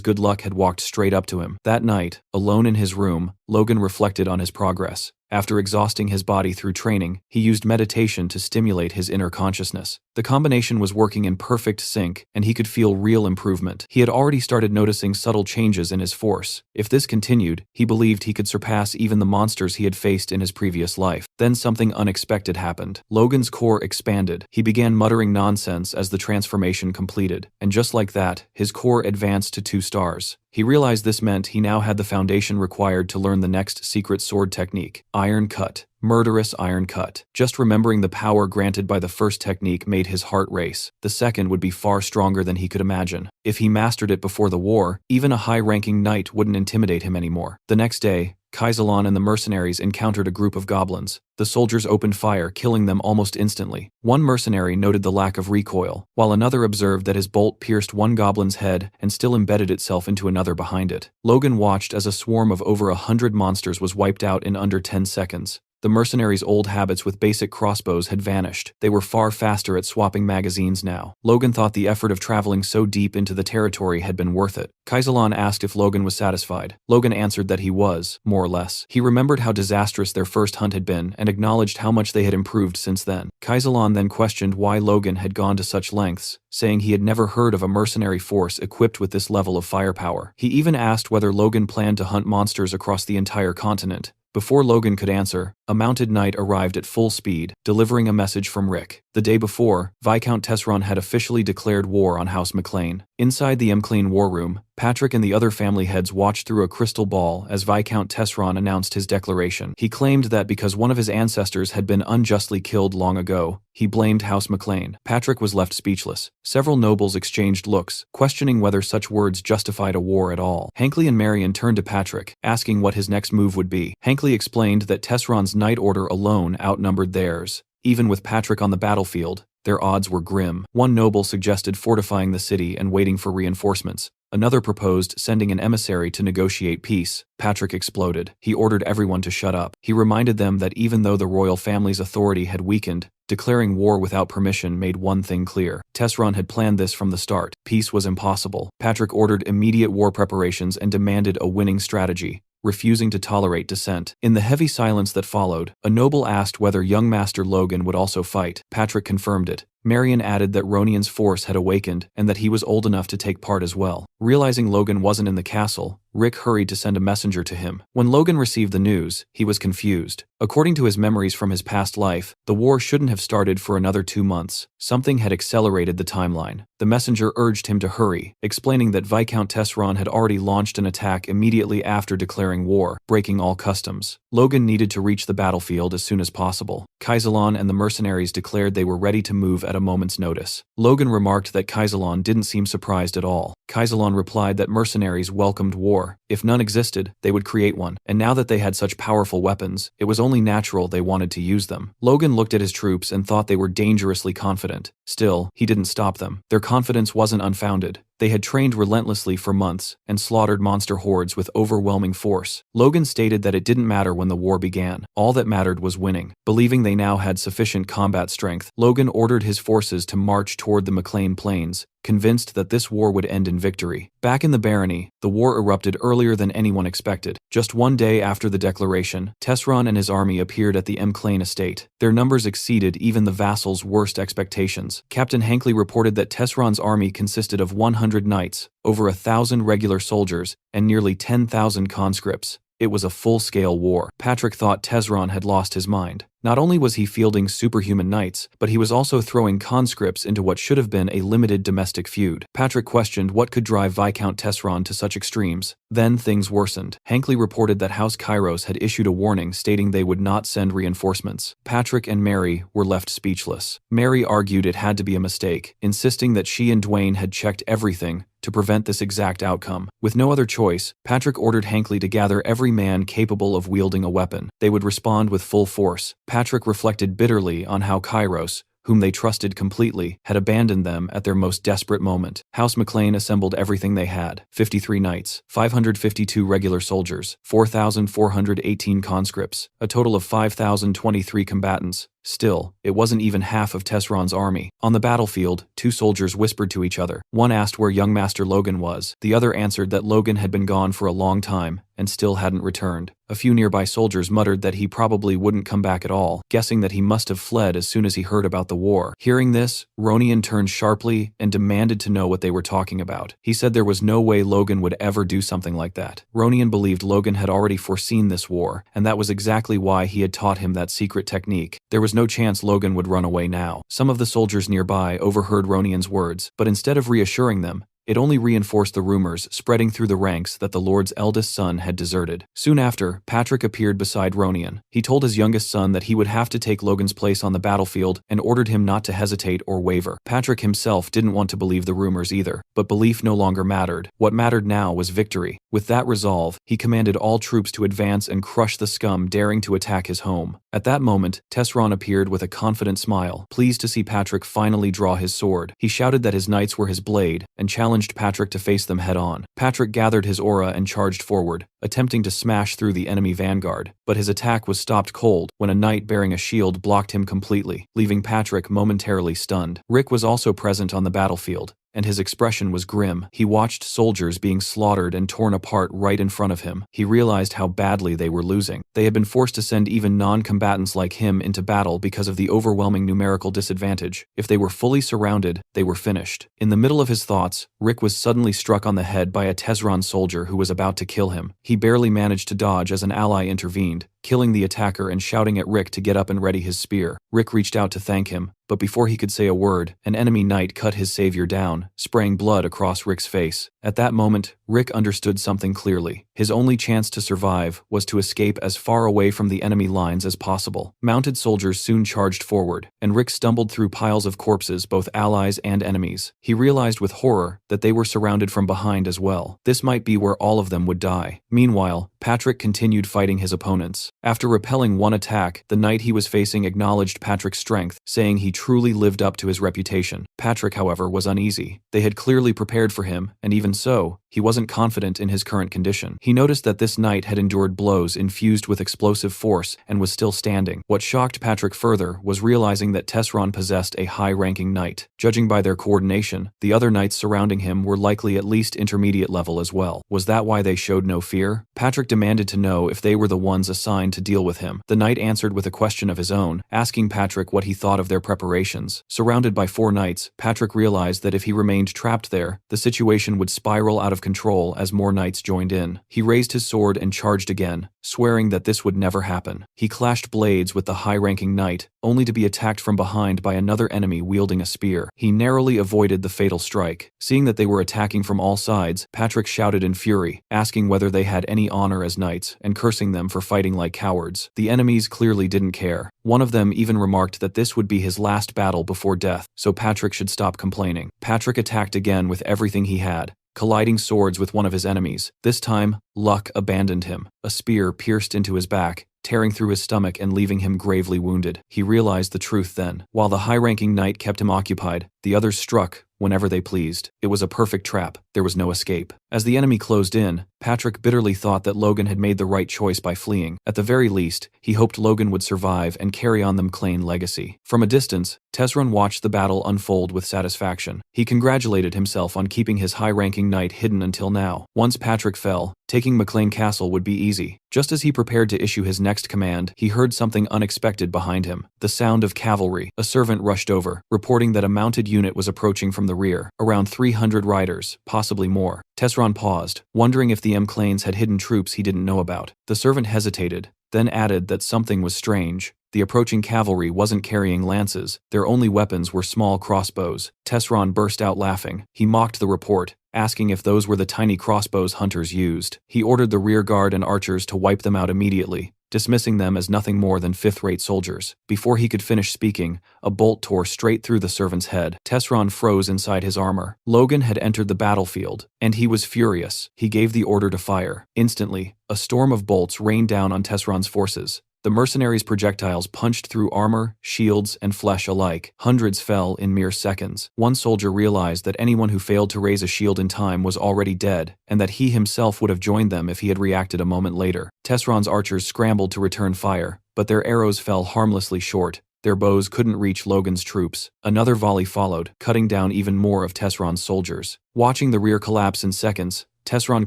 good luck had walked straight up to him. That night, alone in his room, Logan reflected on his progress. After exhausting his body through training, he used meditation to stimulate his inner consciousness. The combination was working in perfect sync, and he could feel real improvement. He had already started noticing subtle changes in his force. If this continued, he believed he could surpass even the monsters he had faced in his previous life. Then something unexpected happened. Logan's core expanded. He began muttering nonsense as the transformation completed, and just like that, his core advanced to 2 stars. He realized this meant he now had the foundation required to learn the next secret sword technique, Iron Cut. Murderous Iron Cut. Just remembering the power granted by the first technique made his heart race. The second would be far stronger than he could imagine. If he mastered it before the war, even a high-ranking knight wouldn't intimidate him anymore. The next day, Kaisalon and the mercenaries encountered a group of goblins. The soldiers opened fire, killing them almost instantly. One mercenary noted the lack of recoil, while another observed that his bolt pierced one goblin's head and still embedded itself into another behind it. Logan watched as a swarm of over 100 monsters was wiped out in under 10 seconds. The mercenaries' old habits with basic crossbows had vanished. They were far faster at swapping magazines now. Logan thought the effort of traveling so deep into the territory had been worth it. Kaisalon asked if Logan was satisfied. Logan answered that he was, more or less. He remembered how disastrous their first hunt had been and acknowledged how much they had improved since then. Kaisalon then questioned why Logan had gone to such lengths, saying he had never heard of a mercenary force equipped with this level of firepower. He even asked whether Logan planned to hunt monsters across the entire continent. Before Logan could answer, a mounted knight arrived at full speed, delivering a message from Rick. The day before, Viscount Tesseron had officially declared war on House McLean. Inside the McLean war room, Patrick and the other family heads watched through a crystal ball as Viscount Tesseron announced his declaration. He claimed that because one of his ancestors had been unjustly killed long ago, he blamed House McLean. Patrick was left speechless. Several nobles exchanged looks, questioning whether such words justified a war at all. Hankley and Marion turned to Patrick, asking what his next move would be. Hankley explained that Tesseron's Knight Order alone outnumbered theirs. Even with Patrick on the battlefield, their odds were grim. One noble suggested fortifying the city and waiting for reinforcements. Another proposed sending an emissary to negotiate peace. Patrick exploded. He ordered everyone to shut up. He reminded them that even though the royal family's authority had weakened, declaring war without permission made one thing clear. Tesron had planned this from the start. Peace was impossible. Patrick ordered immediate war preparations and demanded a winning strategy, refusing to tolerate dissent. In the heavy silence that followed, a noble asked whether young Master Logan would also fight. Patrick confirmed it. Marion added that Ronian's force had awakened and that he was old enough to take part as well. Realizing Logan wasn't in the castle, Rick hurried to send a messenger to him. When Logan received the news, he was confused. According to his memories from his past life, the war shouldn't have started for another 2 months. Something had accelerated the timeline. The messenger urged him to hurry, explaining that Viscount Tesron had already launched an attack immediately after declaring war, breaking all customs. Logan needed to reach the battlefield as soon as possible. Kaisalon and the mercenaries declared they were ready to move at a moment's notice. Logan remarked that Kaisalon didn't seem surprised at all. Kaisalon replied that mercenaries welcomed war. If none existed, they would create one, and now that they had such powerful weapons, it was only natural they wanted to use them. Logan looked at his troops and thought they were dangerously confident. Still, he didn't stop them. Their confidence wasn't unfounded. They had trained relentlessly for months and slaughtered monster hordes with overwhelming force. Logan stated that it didn't matter when the war began. All that mattered was winning. Believing they now had sufficient combat strength, Logan ordered his forces to march toward the McLean Plains, convinced that this war would end in victory. Back in the barony, the war erupted earlier than anyone expected. Just one day after the declaration, Tesron and his army appeared at the McLean estate. Their numbers exceeded even the vassals' worst expectations. Captain Hankley reported that Tesron's army consisted of 100 knights, over 1,000 regular soldiers, and nearly 10,000 conscripts. It was a full-scale war. Patrick thought Tesron had lost his mind. Not only was he fielding superhuman knights, but he was also throwing conscripts into what should have been a limited domestic feud. Patrick questioned what could drive Viscount Tesron to such extremes. Then things worsened. Hankley reported that House Kairos had issued a warning stating they would not send reinforcements. Patrick and Mary were left speechless. Mary argued it had to be a mistake, insisting that she and Dwayne had checked everything to prevent this exact outcome. With no other choice, Patrick ordered Hankley to gather every man capable of wielding a weapon. They would respond with full force. Patrick reflected bitterly on how Kairos, whom they trusted completely, had abandoned them at their most desperate moment. House McLean assembled everything they had: 53 knights, 552 regular soldiers, 4,418 conscripts, a total of 5,023 combatants. Still, it wasn't even half of Tesron's army. On the battlefield, 2 soldiers whispered to each other. One asked where young Master Logan was. The other answered that Logan had been gone for a long time and still hadn't returned. A few nearby soldiers muttered that he probably wouldn't come back at all, guessing that he must have fled as soon as he heard about the war. Hearing this, Ronian turned sharply and demanded to know what they were talking about. He said there was no way Logan would ever do something like that. Ronian believed Logan had already foreseen this war, and that was exactly why he had taught him that secret technique. There was no chance Logan would run away now. Some of the soldiers nearby overheard Ronian's words, but instead of reassuring them, it only reinforced the rumors spreading through the ranks that the Lord's eldest son had deserted. Soon after, Patrick appeared beside Ronian. He told his youngest son that he would have to take Logan's place on the battlefield and ordered him not to hesitate or waver. Patrick himself didn't want to believe the rumors either, but belief no longer mattered. What mattered now was victory. With that resolve, he commanded all troops to advance and crush the scum daring to attack his home. At that moment, Tesron appeared with a confident smile, pleased to see Patrick finally draw his sword. He shouted that his knights were his blade and challenged Patrick to face them head-on. Patrick gathered his aura and charged forward, attempting to smash through the enemy vanguard, but his attack was stopped cold when a knight bearing a shield blocked him completely, leaving Patrick momentarily stunned. Rick was also present on the battlefield, and his expression was grim. He watched soldiers being slaughtered and torn apart right in front of him. He realized how badly they were losing. They had been forced to send even non-combatants like him into battle because of the overwhelming numerical disadvantage. If they were fully surrounded, they were finished. In the middle of his thoughts, Rick was suddenly struck on the head by a Tesron soldier who was about to kill him. He barely managed to dodge as an ally intervened, killing the attacker and shouting at Rick to get up and ready his spear. Rick reached out to thank him, but before he could say a word, an enemy knight cut his savior down, spraying blood across Rick's face. At that moment, Rick understood something clearly. His only chance to survive was to escape as far away from the enemy lines as possible. Mounted soldiers soon charged forward, and Rick stumbled through piles of corpses, both allies and enemies. He realized with horror that they were surrounded from behind as well. This might be where all of them would die. Meanwhile, Patrick continued fighting his opponents. After repelling one attack, the knight he was facing acknowledged Patrick's strength, saying he truly lived up to his reputation. Patrick, however, was uneasy. They had clearly prepared for him, and even so, he wasn't confident in his current condition. He noticed that this knight had endured blows infused with explosive force and was still standing. What shocked Patrick further was realizing that Tesron possessed a high-ranking knight. Judging by their coordination, the other knights surrounding him were likely at least intermediate level as well. Was that why they showed no fear? Patrick demanded to know if they were the ones assigned to deal with him. The knight answered with a question of his own, asking Patrick what he thought of their preparations. Surrounded by 4 knights, Patrick realized that if he remained trapped there, the situation would spiral out of control as more knights joined in. He raised his sword and charged again, swearing that this would never happen. He clashed blades with the high-ranking knight, only to be attacked from behind by another enemy wielding a spear. He narrowly avoided the fatal strike. Seeing that they were attacking from all sides, Patrick shouted in fury, asking whether they had any honor as knights, and cursing them for fighting like cowards. The enemies clearly didn't care. One of them even remarked that this would be his last battle before death, so Patrick should stop complaining. Patrick attacked again with everything he had, colliding swords with one of his enemies. This time, luck abandoned him. A spear pierced into his back, tearing through his stomach and leaving him gravely wounded. He realized the truth then. While the high-ranking knight kept him occupied, the others struck whenever they pleased. It was a perfect trap. There was no escape. As the enemy closed in, Patrick bitterly thought that Logan had made the right choice by fleeing. At the very least, he hoped Logan would survive and carry on the McLean legacy. From a distance, Tesron watched the battle unfold with satisfaction. He congratulated himself on keeping his high-ranking knight hidden until now. Once Patrick fell, taking McLean Castle would be easy. Just as he prepared to issue his next command, he heard something unexpected behind him. The sound of cavalry. A servant rushed over, reporting that a mounted unit was approaching from the rear. Around 300 riders, possibly more. Tesron paused, wondering if the McLeans had hidden troops he didn't know about. The servant hesitated, then added that something was strange. The approaching cavalry wasn't carrying lances. Their only weapons were small crossbows. Tesron burst out laughing. He mocked the report, asking if those were the tiny crossbows hunters used. He ordered the rear guard and archers to wipe them out immediately, dismissing them as nothing more than fifth-rate soldiers. Before he could finish speaking, a bolt tore straight through the servant's head. Tesron froze inside his armor. Logan had entered the battlefield, and he was furious. He gave the order to fire. Instantly, a storm of bolts rained down on Tesron's forces. The mercenaries' projectiles punched through armor, shields, and flesh alike. Hundreds fell in mere seconds. One soldier realized that anyone who failed to raise a shield in time was already dead, and that he himself would have joined them if he had reacted a moment later. Tesron's archers scrambled to return fire, but their arrows fell harmlessly short. Their bows couldn't reach Logan's troops. Another volley followed, cutting down even more of Tesron's soldiers. Watching the rear collapse in seconds, Tesron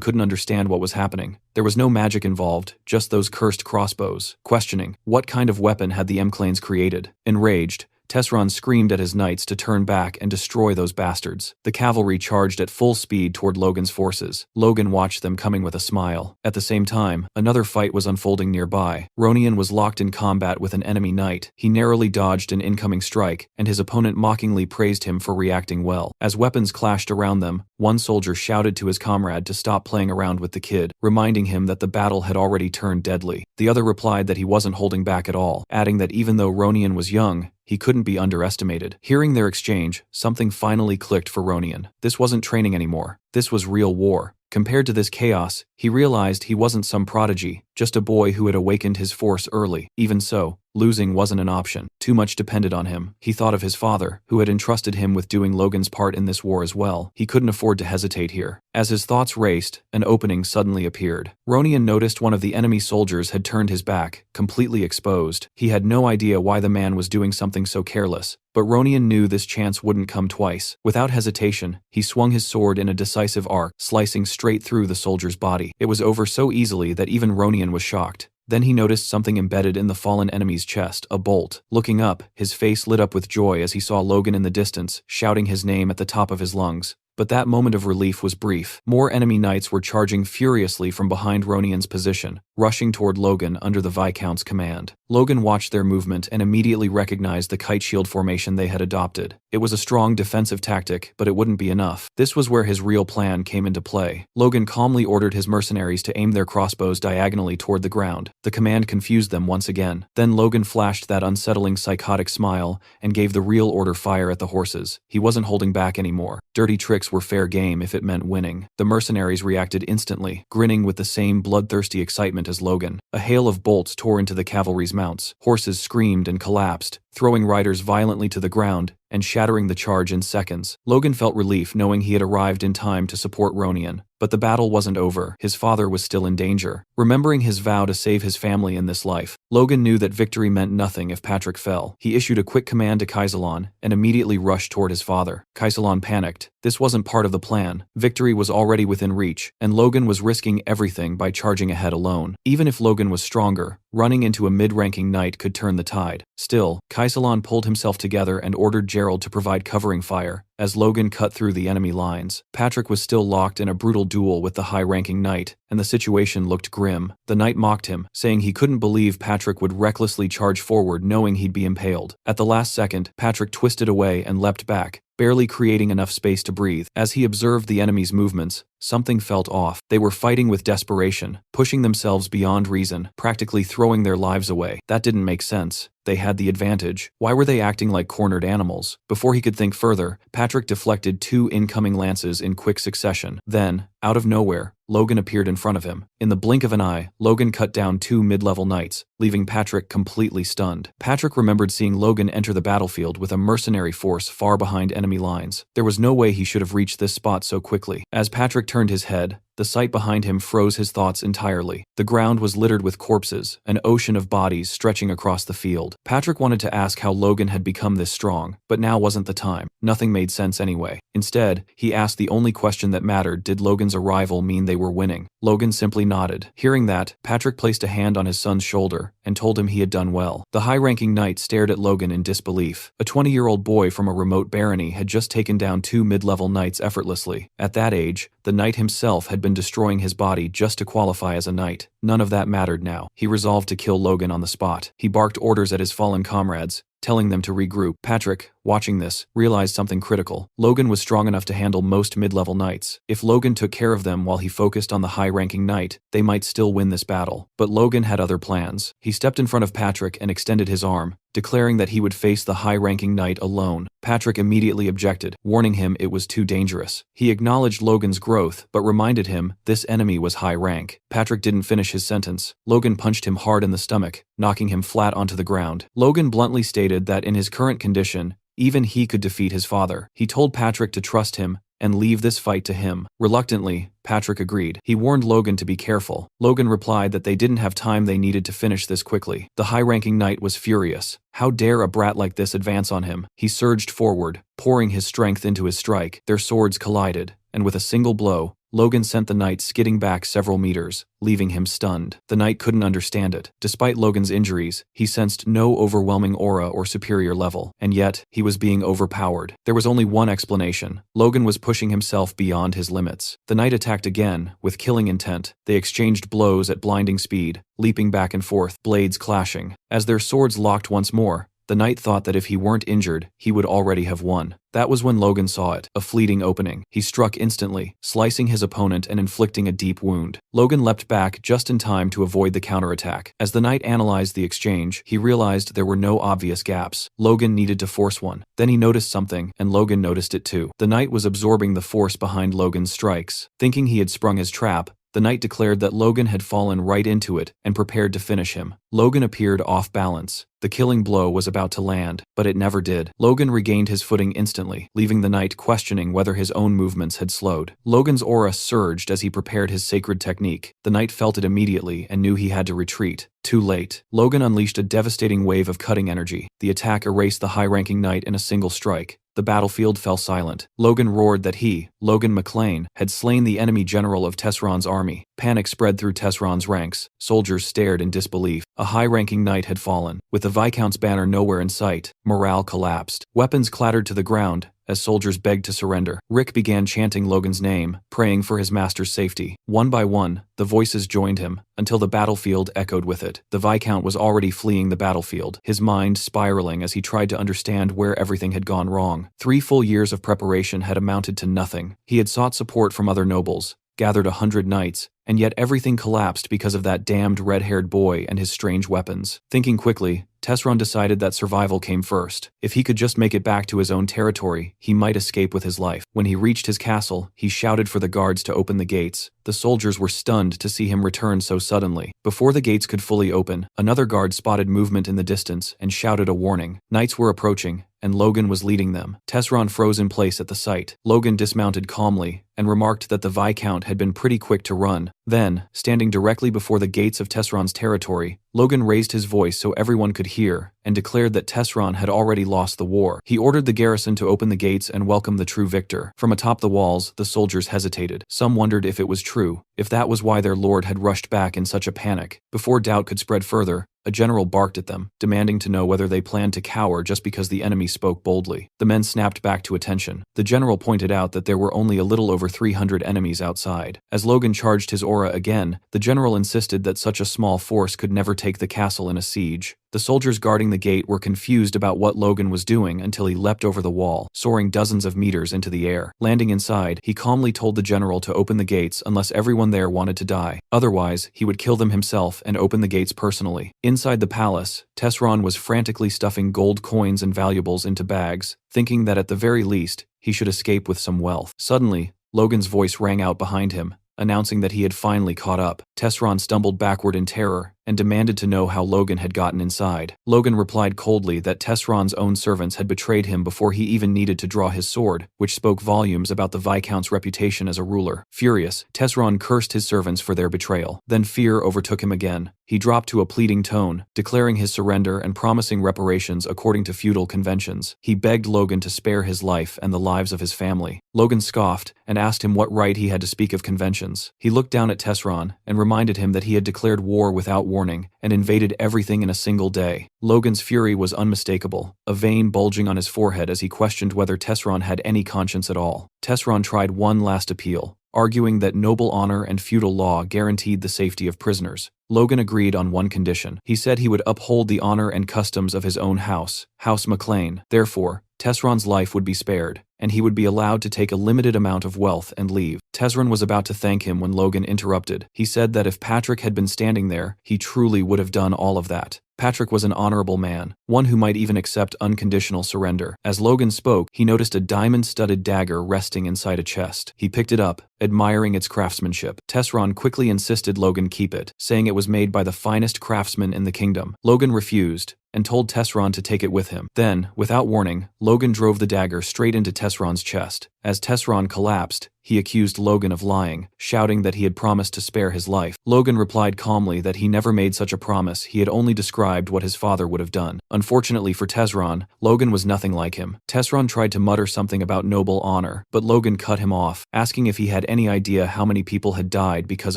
couldn't understand what was happening. There was no magic involved, just those cursed crossbows. Questioning, what kind of weapon had the McLeans created? Enraged, Tesron screamed at his knights to turn back and destroy those bastards. The cavalry charged at full speed toward Logan's forces. Logan watched them coming with a smile. At the same time, another fight was unfolding nearby. Ronian was locked in combat with an enemy knight. He narrowly dodged an incoming strike, and his opponent mockingly praised him for reacting well. As weapons clashed around them, one soldier shouted to his comrade to stop playing around with the kid, reminding him that the battle had already turned deadly. The other replied that he wasn't holding back at all, adding that even though Ronian was young, he couldn't be underestimated. Hearing their exchange, something finally clicked for Ronian. This wasn't training anymore. This was real war. Compared to this chaos, he realized he wasn't some prodigy, just a boy who had awakened his force early. Even so, losing wasn't an option. Too much depended on him. He thought of his father, who had entrusted him with doing Logan's part in this war as well. He couldn't afford to hesitate here. As his thoughts raced, an opening suddenly appeared. Ronian noticed one of the enemy soldiers had turned his back, completely exposed. He had no idea why the man was doing something so careless, but Ronian knew this chance wouldn't come twice. Without hesitation, he swung his sword in a decisive arc, slicing straight through the soldier's body. It was over so easily that even Ronian was shocked. Then he noticed something embedded in the fallen enemy's chest, a bolt. Looking up, his face lit up with joy as he saw Logan in the distance, shouting his name at the top of his lungs. But that moment of relief was brief. More enemy knights were charging furiously from behind Ronian's position, rushing toward Logan under the Viscount's command. Logan watched their movement and immediately recognized the kite shield formation they had adopted. It was a strong defensive tactic, but it wouldn't be enough. This was where his real plan came into play. Logan calmly ordered his mercenaries to aim their crossbows diagonally toward the ground. The command confused them once again. Then Logan flashed that unsettling psychotic smile and gave the real order: fire at the horses. He wasn't holding back anymore. Dirty tricks were fair game if it meant winning. The mercenaries reacted instantly, grinning with the same bloodthirsty excitement as Logan. A hail of bolts tore into the cavalry's mounts. Horses screamed and collapsed, throwing riders violently to the ground and shattering the charge in seconds. Logan felt relief knowing he had arrived in time to support Ronian. But the battle wasn't over. His father was still in danger. Remembering his vow to save his family in this life, Logan knew that victory meant nothing if Patrick fell. He issued a quick command to Kaisalon and immediately rushed toward his father. Kaisalon panicked. This wasn't part of the plan. Victory was already within reach, and Logan was risking everything by charging ahead alone. Even if Logan was stronger, running into a mid-ranking knight could turn the tide. Still, Kaisalon pulled himself together and ordered Gerald to provide covering fire. As Logan cut through the enemy lines, Patrick was still locked in a brutal duel with the high-ranking knight, and the situation looked grim. The knight mocked him, saying he couldn't believe Patrick would recklessly charge forward knowing he'd be impaled. At the last second, Patrick twisted away and leapt back, barely creating enough space to breathe. As he observed the enemy's movements, something felt off. They were fighting with desperation, pushing themselves beyond reason, practically throwing their lives away. That didn't make sense. They had the advantage. Why were they acting like cornered animals? Before he could think further, Patrick deflected 2 incoming lances in quick succession. Then, out of nowhere, Logan appeared in front of him. In the blink of an eye, Logan cut down 2 mid-level knights, leaving Patrick completely stunned. Patrick remembered seeing Logan enter the battlefield with a mercenary force far behind enemy lines. There was no way he should have reached this spot so quickly. As Patrick turned his head, the sight behind him froze his thoughts entirely. The ground was littered with corpses, an ocean of bodies stretching across the field. Patrick wanted to ask how Logan had become this strong, but now wasn't the time. Nothing made sense anyway. Instead, he asked the only question that mattered: did Logan's arrival mean they were winning? Logan simply nodded. Hearing that, Patrick placed a hand on his son's shoulder and told him he had done well. The high-ranking knight stared at Logan in disbelief. A 20-year-old boy from a remote barony had just taken down 2 mid-level knights effortlessly. At that age, the knight himself had been destroying his body just to qualify as a knight. None of that mattered now. He resolved to kill Logan on the spot. He barked orders at his fallen comrades, telling them to regroup. Patrick, watching this, realized something critical. Logan was strong enough to handle most mid-level knights. If Logan took care of them while he focused on the high-ranking knight, they might still win this battle. But Logan had other plans. He stepped in front of Patrick and extended his arm, declaring that he would face the high-ranking knight alone. Patrick immediately objected, warning him it was too dangerous. He acknowledged Logan's growth, but reminded him this enemy was high rank. Patrick didn't finish his sentence. Logan punched him hard in the stomach, knocking him flat onto the ground. Logan bluntly stated that in his current condition, even he could defeat his father. He told Patrick to trust him and leave this fight to him. Reluctantly, Patrick agreed. He warned Logan to be careful. Logan replied that they didn't have time, they needed to finish this quickly. The high-ranking knight was furious. How dare a brat like this advance on him? He surged forward, pouring his strength into his strike. Their swords collided, and with a single blow, Logan sent the knight skidding back several meters, leaving him stunned. The knight couldn't understand it. Despite Logan's injuries, he sensed no overwhelming aura or superior level, and yet, he was being overpowered. There was only one explanation. Logan was pushing himself beyond his limits. The knight attacked again, with killing intent. They exchanged blows at blinding speed, leaping back and forth, blades clashing. As their swords locked once more, the knight thought that if he weren't injured, he would already have won. That was when Logan saw it, a fleeting opening. He struck instantly, slicing his opponent and inflicting a deep wound. Logan leapt back just in time to avoid the counterattack. As the knight analyzed the exchange, he realized there were no obvious gaps. Logan needed to force one. Then he noticed something, and Logan noticed it too. The knight was absorbing the force behind Logan's strikes. Thinking he had sprung his trap, the knight declared that Logan had fallen right into it and prepared to finish him. Logan appeared off balance. The killing blow was about to land, but it never did. Logan regained his footing instantly, leaving the knight questioning whether his own movements had slowed. Logan's aura surged as he prepared his sacred technique. The knight felt it immediately and knew he had to retreat. Too late. Logan unleashed a devastating wave of cutting energy. The attack erased the high-ranking knight in a single strike. The battlefield fell silent. Logan roared that he, Logan McLean, had slain the enemy general of Tesseron's army. Panic spread through Tesseron's ranks. Soldiers stared in disbelief. A high-ranking knight had fallen. With the Viscount's banner nowhere in sight, morale collapsed. Weapons clattered to the ground as soldiers begged to surrender. Rick began chanting Logan's name, praying for his master's safety. One by one, the voices joined him, until the battlefield echoed with it. The Viscount was already fleeing the battlefield, his mind spiraling as he tried to understand where everything had gone wrong. 3 full years of preparation had amounted to nothing. He had sought support from other nobles, gathered 100 knights, and yet everything collapsed because of that damned red-haired boy and his strange weapons. Thinking quickly, Tesron decided that survival came first. If he could just make it back to his own territory, he might escape with his life. When he reached his castle, he shouted for the guards to open the gates. The soldiers were stunned to see him return so suddenly. Before the gates could fully open, another guard spotted movement in the distance and shouted a warning. Knights were approaching, and Logan was leading them. Tesron froze in place at the sight. Logan dismounted calmly and remarked that the Viscount had been pretty quick to run. Then, standing directly before the gates of Tesron's territory, Logan raised his voice so everyone could hear and declared that Tesron had already lost the war. He ordered the garrison to open the gates and welcome the true victor. From atop the walls, the soldiers hesitated. Some wondered if it was true, if that was why their lord had rushed back in such a panic. Before doubt could spread further, a general barked at them, demanding to know whether they planned to cower just because the enemy spoke boldly. The men snapped back to attention. The general pointed out that there were only a little over 300 enemies outside. As Logan charged his aura again, the general insisted that such a small force could never take the castle in a siege. The soldiers guarding the gate were confused about what Logan was doing until he leapt over the wall, soaring dozens of meters into the air. Landing inside, he calmly told the general to open the gates unless everyone there wanted to die. Otherwise, he would kill them himself and open the gates personally. Inside the palace, Tesron was frantically stuffing gold coins and valuables into bags, thinking that at the very least, he should escape with some wealth. Suddenly, Logan's voice rang out behind him, announcing that he had finally caught up. Tesron stumbled backward in terror and demanded to know how Logan had gotten inside. Logan replied coldly that Tesron's own servants had betrayed him before he even needed to draw his sword, which spoke volumes about the Viscount's reputation as a ruler. Furious, Tesron cursed his servants for their betrayal. Then fear overtook him again. He dropped to a pleading tone, declaring his surrender and promising reparations according to feudal conventions. He begged Logan to spare his life and the lives of his family. Logan scoffed and asked him what right he had to speak of conventions. He looked down at Tesron and reminded him that he had declared war without warning and invaded everything in a single day. Logan's fury was unmistakable, a vein bulging on his forehead as he questioned whether Tesron had any conscience at all. Tesron tried one last appeal, arguing that noble honor and feudal law guaranteed the safety of prisoners. Logan agreed on one condition. He said he would uphold the honor and customs of his own house, House McLean. Therefore, Tesron's life would be spared, and he would be allowed to take a limited amount of wealth and leave. Tesron was about to thank him when Logan interrupted. He said that if Patrick had been standing there, he truly would have done all of that. Patrick was an honorable man, one who might even accept unconditional surrender. As Logan spoke, he noticed a diamond-studded dagger resting inside a chest. He picked it up, admiring its craftsmanship. Tesron quickly insisted Logan keep it, saying it was made by the finest craftsman in the kingdom. Logan refused, and told Tesron to take it with him. Then, without warning, Logan drove the dagger straight into Tesron's chest. As Tesron collapsed, he accused Logan of lying, shouting that he had promised to spare his life. Logan replied calmly that he never made such a promise, he had only described what his father would have done. Unfortunately for Tesron, Logan was nothing like him. Tesron tried to mutter something about noble honor, but Logan cut him off, asking if he had any idea how many people had died because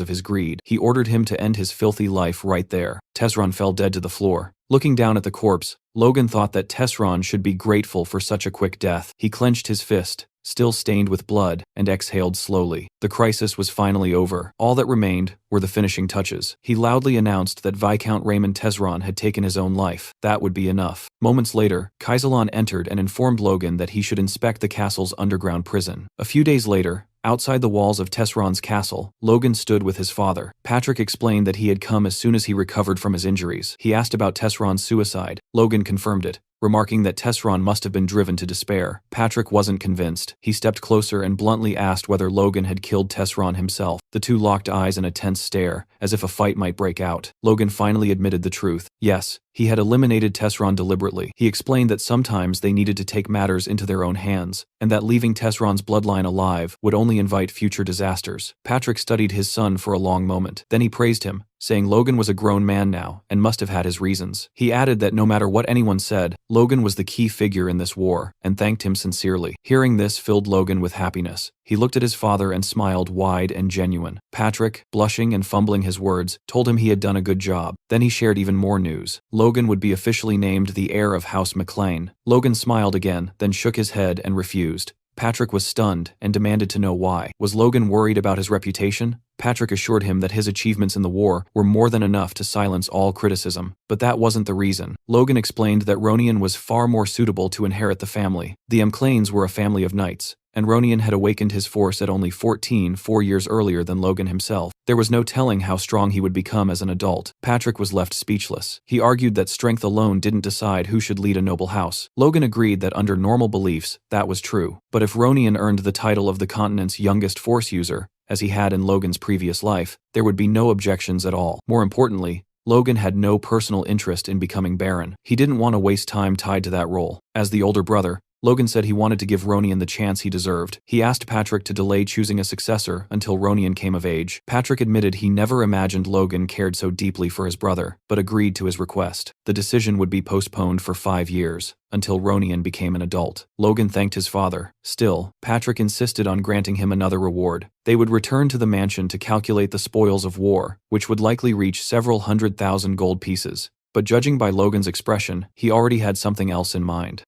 of his greed. He ordered him to end his filthy life right there. Tesron fell dead to the floor. Looking down at the corpse, Logan thought that Tesron should be grateful for such a quick death. He clenched his fist, still stained with blood, and exhaled slowly. The crisis was finally over. All that remained were the finishing touches. He loudly announced that Viscount Raymond Tesron had taken his own life. That would be enough. Moments later, Kaiselan entered and informed Logan that he should inspect the castle's underground prison. A few days later, outside the walls of Tesron's castle, Logan stood with his father. Patrick explained that he had come as soon as he recovered from his injuries. He asked about Tesron's suicide. Logan confirmed it, remarking that Tesron must have been driven to despair. Patrick wasn't convinced. He stepped closer and bluntly asked whether Logan had killed Tesron himself. The two locked eyes in a tense stare, as if a fight might break out. Logan finally admitted the truth. Yes, he had eliminated Tesron deliberately. He explained that sometimes they needed to take matters into their own hands, and that leaving Tesron's bloodline alive would only invite future disasters. Patrick studied his son for a long moment. Then he praised him, saying Logan was a grown man now and must have had his reasons. He added that no matter what anyone said, Logan was the key figure in this war, and thanked him sincerely. Hearing this filled Logan with happiness. He looked at his father and smiled wide and genuine. Patrick, blushing and fumbling his words, told him he had done a good job. Then he shared even more news. Logan would be officially named the heir of House McLean. Logan smiled again, then shook his head and refused. Patrick was stunned and demanded to know why. Was Logan worried about his reputation? Patrick assured him that his achievements in the war were more than enough to silence all criticism. But that wasn't the reason. Logan explained that Ronian was far more suitable to inherit the family. The McLeans were a family of knights, and Ronian had awakened his force at only 14, 4 years earlier than Logan himself. There was no telling how strong he would become as an adult. Patrick was left speechless. He argued that strength alone didn't decide who should lead a noble house. Logan agreed that under normal beliefs, that was true. But if Ronian earned the title of the continent's youngest force user, as he had in Logan's previous life, there would be no objections at all. More importantly, Logan had no personal interest in becoming Baron. He didn't want to waste time tied to that role. As the older brother, Logan said he wanted to give Ronian the chance he deserved. He asked Patrick to delay choosing a successor until Ronian came of age. Patrick admitted he never imagined Logan cared so deeply for his brother, but agreed to his request. The decision would be postponed for 5 years, until Ronian became an adult. Logan thanked his father. Still, Patrick insisted on granting him another reward. They would return to the mansion to calculate the spoils of war, which would likely reach several 100,000 gold pieces. But judging by Logan's expression, he already had something else in mind.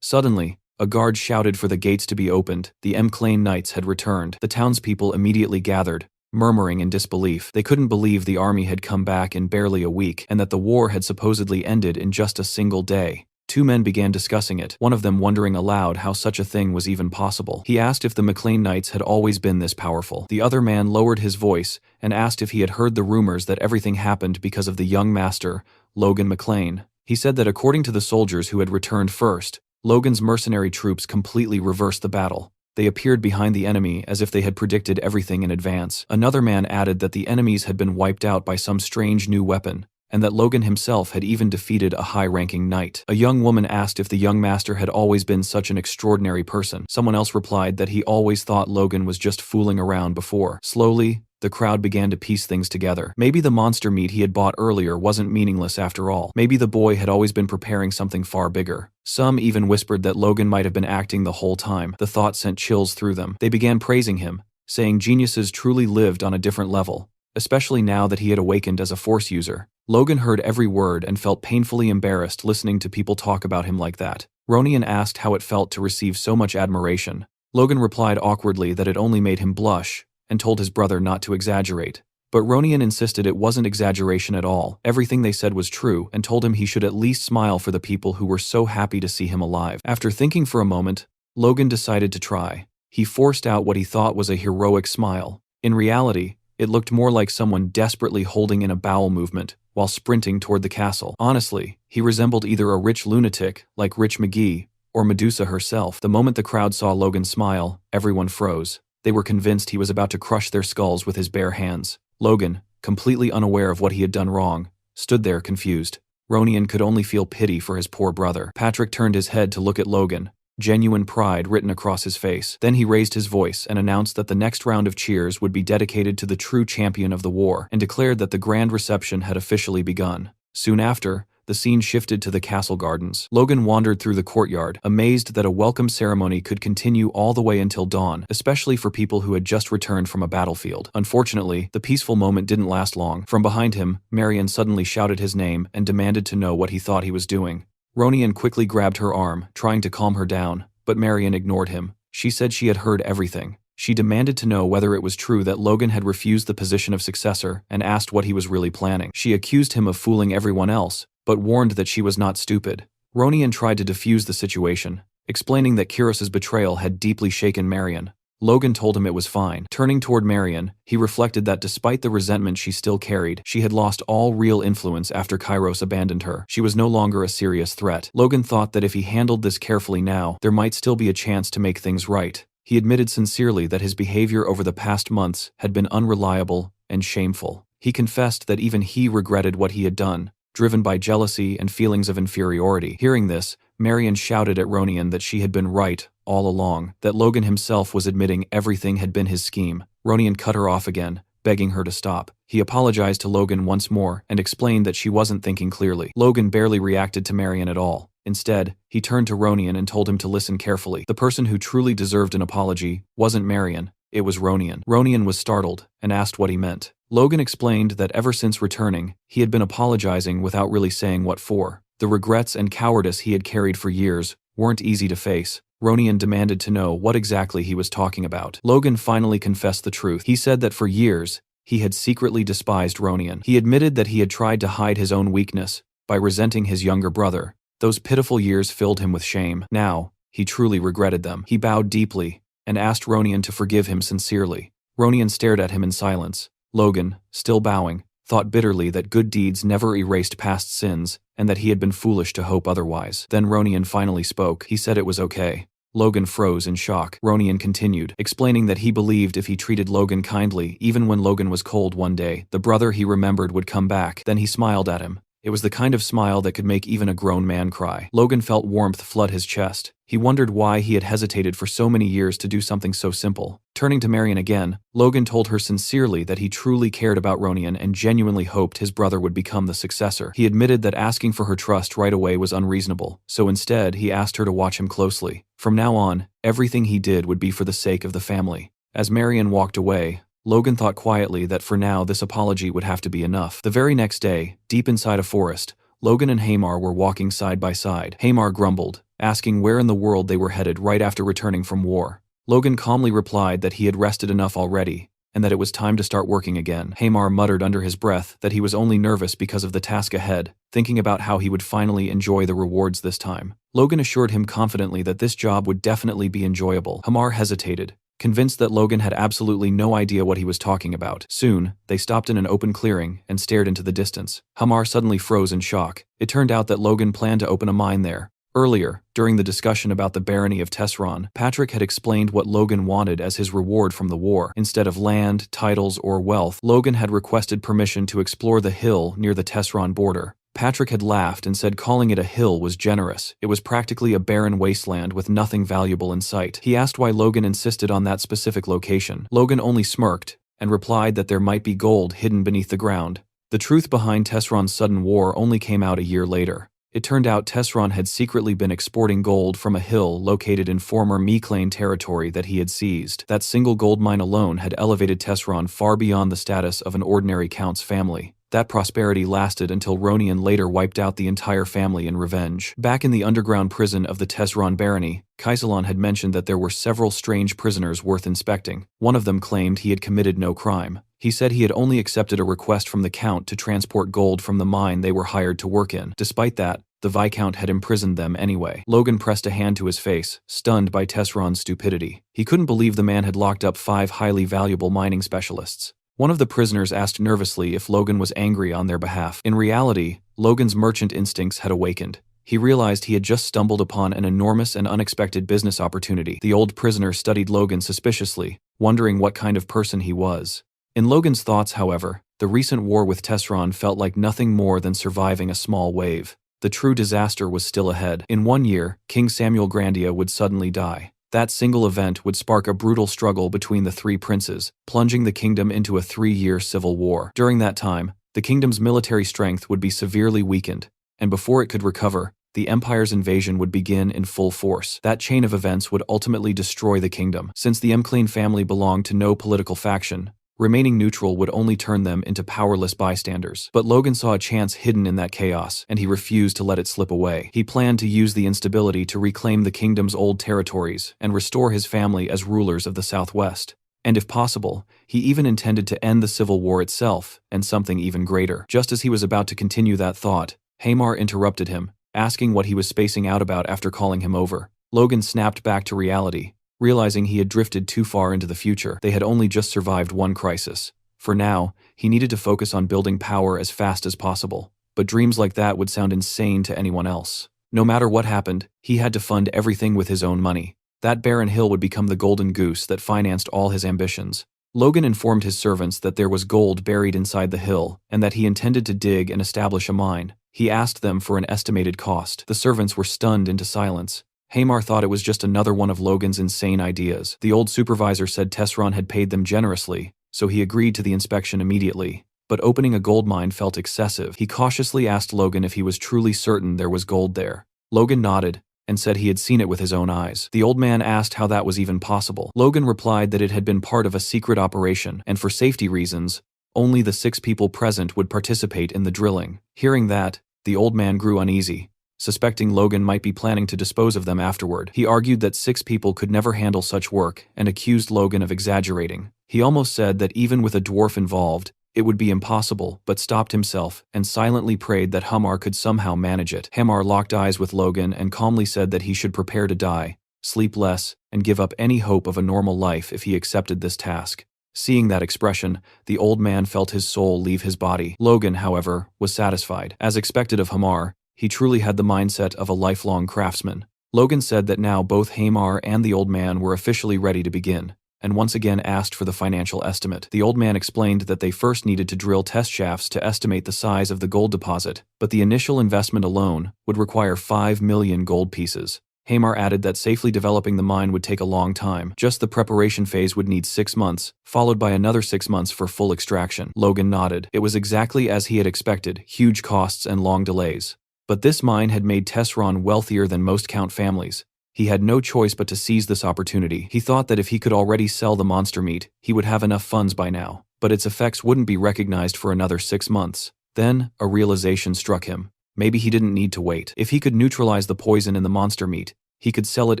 Suddenly, a guard shouted for the gates to be opened. The M'Clane Knights had returned. The townspeople immediately gathered, murmuring in disbelief. They couldn't believe the army had come back in barely a week, and that the war had supposedly ended in just a single day. Two men began discussing it, one of them wondering aloud how such a thing was even possible. He asked if the M'Clane Knights had always been this powerful. The other man lowered his voice and asked if he had heard the rumors that everything happened because of the young master, Logan McClane. He said that according to the soldiers who had returned first, Logan's mercenary troops completely reversed the battle. They appeared behind the enemy as if they had predicted everything in advance. Another man added that the enemies had been wiped out by some strange new weapon, and that Logan himself had even defeated a high-ranking knight. A young woman asked if the young master had always been such an extraordinary person. Someone else replied that he always thought Logan was just fooling around before. Slowly, the crowd began to piece things together. Maybe the monster meat he had bought earlier wasn't meaningless after all. Maybe the boy had always been preparing something far bigger. Some even whispered that Logan might have been acting the whole time. The thought sent chills through them. They began praising him, saying geniuses truly lived on a different level, especially now that he had awakened as a force user. Logan heard every word and felt painfully embarrassed listening to people talk about him like that. Ronian asked how it felt to receive so much admiration. Logan replied awkwardly that it only made him blush, and told his brother not to exaggerate. But Ronian insisted it wasn't exaggeration at all. Everything they said was true, and told him he should at least smile for the people who were so happy to see him alive. After thinking for a moment, Logan decided to try. He forced out what he thought was a heroic smile. In reality, it looked more like someone desperately holding in a bowel movement while sprinting toward the castle. Honestly, he resembled either a rich lunatic, like Rich McGee, or Medusa herself. The moment the crowd saw Logan smile, everyone froze. They were convinced he was about to crush their skulls with his bare hands. Logan, completely unaware of what he had done wrong, stood there confused. Ronian could only feel pity for his poor brother. Patrick turned his head to look at Logan, genuine pride written across his face. Then he raised his voice and announced that the next round of cheers would be dedicated to the true champion of the war, and declared that the grand reception had officially begun. Soon after, the scene shifted to the castle gardens. Logan wandered through the courtyard, amazed that a welcome ceremony could continue all the way until dawn, especially for people who had just returned from a battlefield. Unfortunately, the peaceful moment didn't last long. From behind him, Marion suddenly shouted his name and demanded to know what he thought he was doing. Ronian quickly grabbed her arm, trying to calm her down, but Marion ignored him. She said she had heard everything. She demanded to know whether it was true that Logan had refused the position of successor and asked what he was really planning. She accused him of fooling everyone else, but warned that she was not stupid. Ronian tried to defuse the situation, explaining that Kyros's betrayal had deeply shaken Marion. Logan told him it was fine. Turning toward Marion, he reflected that despite the resentment she still carried, she had lost all real influence after Kyros abandoned her. She was no longer a serious threat. Logan thought that if he handled this carefully now, there might still be a chance to make things right. He admitted sincerely that his behavior over the past months had been unreliable and shameful. He confessed that even he regretted what he had done, driven by jealousy and feelings of inferiority. Hearing this, Marion shouted at Ronian that she had been right all along, that Logan himself was admitting everything had been his scheme. Ronian cut her off again, begging her to stop. He apologized to Logan once more and explained that she wasn't thinking clearly. Logan barely reacted to Marion at all. Instead, he turned to Ronian and told him to listen carefully. The person who truly deserved an apology wasn't Marion, it was Ronian. Ronian was startled and asked what he meant. Logan explained that ever since returning, he had been apologizing without really saying what for. The regrets and cowardice he had carried for years weren't easy to face. Ronian demanded to know what exactly he was talking about. Logan finally confessed the truth. He said that for years, he had secretly despised Ronian. He admitted that he had tried to hide his own weakness by resenting his younger brother. Those pitiful years filled him with shame. Now, he truly regretted them. He bowed deeply and asked Ronian to forgive him sincerely. Ronian stared at him in silence. Logan, still bowing, thought bitterly that good deeds never erased past sins and that he had been foolish to hope otherwise. Then Ronian finally spoke. He said it was okay. Logan froze in shock. Ronian continued, explaining that he believed if he treated Logan kindly, even when Logan was cold one day, the brother he remembered would come back. Then he smiled at him. It was the kind of smile that could make even a grown man cry. Logan felt warmth flood his chest. He wondered why he had hesitated for so many years to do something so simple. Turning to Marion again, Logan told her sincerely that he truly cared about Ronian and genuinely hoped his brother would become the successor. He admitted that asking for her trust right away was unreasonable, so instead he asked her to watch him closely. From now on, everything he did would be for the sake of the family. As Marion walked away, Logan thought quietly that for now this apology would have to be enough. The very next day, deep inside a forest, Logan and Hamar were walking side by side. Hamar grumbled, asking where in the world they were headed right after returning from war. Logan calmly replied that he had rested enough already, and that it was time to start working again. Hamar muttered under his breath that he was only nervous because of the task ahead, thinking about how he would finally enjoy the rewards this time. Logan assured him confidently that this job would definitely be enjoyable. Hamar hesitated, convinced that Logan had absolutely no idea what he was talking about. Soon, they stopped in an open clearing and stared into the distance. Hamar suddenly froze in shock. It turned out that Logan planned to open a mine there. Earlier, during the discussion about the barony of Tesron, Patrick had explained what Logan wanted as his reward from the war. Instead of land, titles, or wealth, Logan had requested permission to explore the hill near the Tesron border. Patrick had laughed and said calling it a hill was generous. It was practically a barren wasteland with nothing valuable in sight. He asked why Logan insisted on that specific location. Logan only smirked and replied that there might be gold hidden beneath the ground. The truth behind Tesron's sudden war only came out a year later. It turned out Tesron had secretly been exporting gold from a hill located in former Meclane territory that he had seized. That single gold mine alone had elevated Tesron far beyond the status of an ordinary count's family. That prosperity lasted until Ronian later wiped out the entire family in revenge. Back in the underground prison of the Tesron barony, Kaisalon had mentioned that there were several strange prisoners worth inspecting. One of them claimed he had committed no crime. He said he had only accepted a request from the Count to transport gold from the mine they were hired to work in. Despite that, the Viscount had imprisoned them anyway. Logan pressed a hand to his face, stunned by Tesron's stupidity. He couldn't believe the man had locked up 5 highly valuable mining specialists. One of the prisoners asked nervously if Logan was angry on their behalf. In reality, Logan's merchant instincts had awakened. He realized he had just stumbled upon an enormous and unexpected business opportunity. The old prisoner studied Logan suspiciously, wondering what kind of person he was. In Logan's thoughts, however, the recent war with Tesron felt like nothing more than surviving a small wave. The true disaster was still ahead. In 1 year, King Samuel Grandia would suddenly die. That single event would spark a brutal struggle between the 3 princes, plunging the kingdom into a 3-year civil war. During that time, the kingdom's military strength would be severely weakened, and before it could recover, the empire's invasion would begin in full force. That chain of events would ultimately destroy the kingdom. Since the Meclane family belonged to no political faction, remaining neutral would only turn them into powerless bystanders. But Logan saw a chance hidden in that chaos, and he refused to let it slip away. He planned to use the instability to reclaim the kingdom's old territories and restore his family as rulers of the Southwest. And if possible, he even intended to end the Civil War itself, and something even greater. Just as he was about to continue that thought, Hamar interrupted him, asking what he was spacing out about after calling him over. Logan snapped back to reality, realizing he had drifted too far into the future. They had only just survived one crisis. For now, he needed to focus on building power as fast as possible. But dreams like that would sound insane to anyone else. No matter what happened, he had to fund everything with his own money. That barren hill would become the golden goose that financed all his ambitions. Logan informed his servants that there was gold buried inside the hill, and that he intended to dig and establish a mine. He asked them for an estimated cost. The servants were stunned into silence. Hamar thought it was just another one of Logan's insane ideas. The old supervisor said Tesron had paid them generously, so he agreed to the inspection immediately. But opening a gold mine felt excessive. He cautiously asked Logan if he was truly certain there was gold there. Logan nodded and said he had seen it with his own eyes. The old man asked how that was even possible. Logan replied that it had been part of a secret operation, and for safety reasons, only the 6 people present would participate in the drilling. Hearing that, the old man grew uneasy, suspecting Logan might be planning to dispose of them afterward. He argued that 6 people could never handle such work and accused Logan of exaggerating. He almost said that even with a dwarf involved, it would be impossible, but stopped himself and silently prayed that Hamar could somehow manage it. Hamar locked eyes with Logan and calmly said that he should prepare to die, sleep less, and give up any hope of a normal life if he accepted this task. Seeing that expression, the old man felt his soul leave his body. Logan, however, was satisfied. As expected of Hamar, he truly had the mindset of a lifelong craftsman. Logan said that now both Hamar and the old man were officially ready to begin, and once again asked for the financial estimate. The old man explained that they first needed to drill test shafts to estimate the size of the gold deposit, but the initial investment alone would require 5 million gold pieces. Hamar added that safely developing the mine would take a long time. Just the preparation phase would need 6 months, followed by another 6 months for full extraction. Logan nodded. It was exactly as he had expected, huge costs and long delays. But this mine had made Tesron wealthier than most Count families. He had no choice but to seize this opportunity. He thought that if he could already sell the monster meat, he would have enough funds by now. But its effects wouldn't be recognized for another 6 months. Then, a realization struck him. Maybe he didn't need to wait. If he could neutralize the poison in the monster meat, he could sell it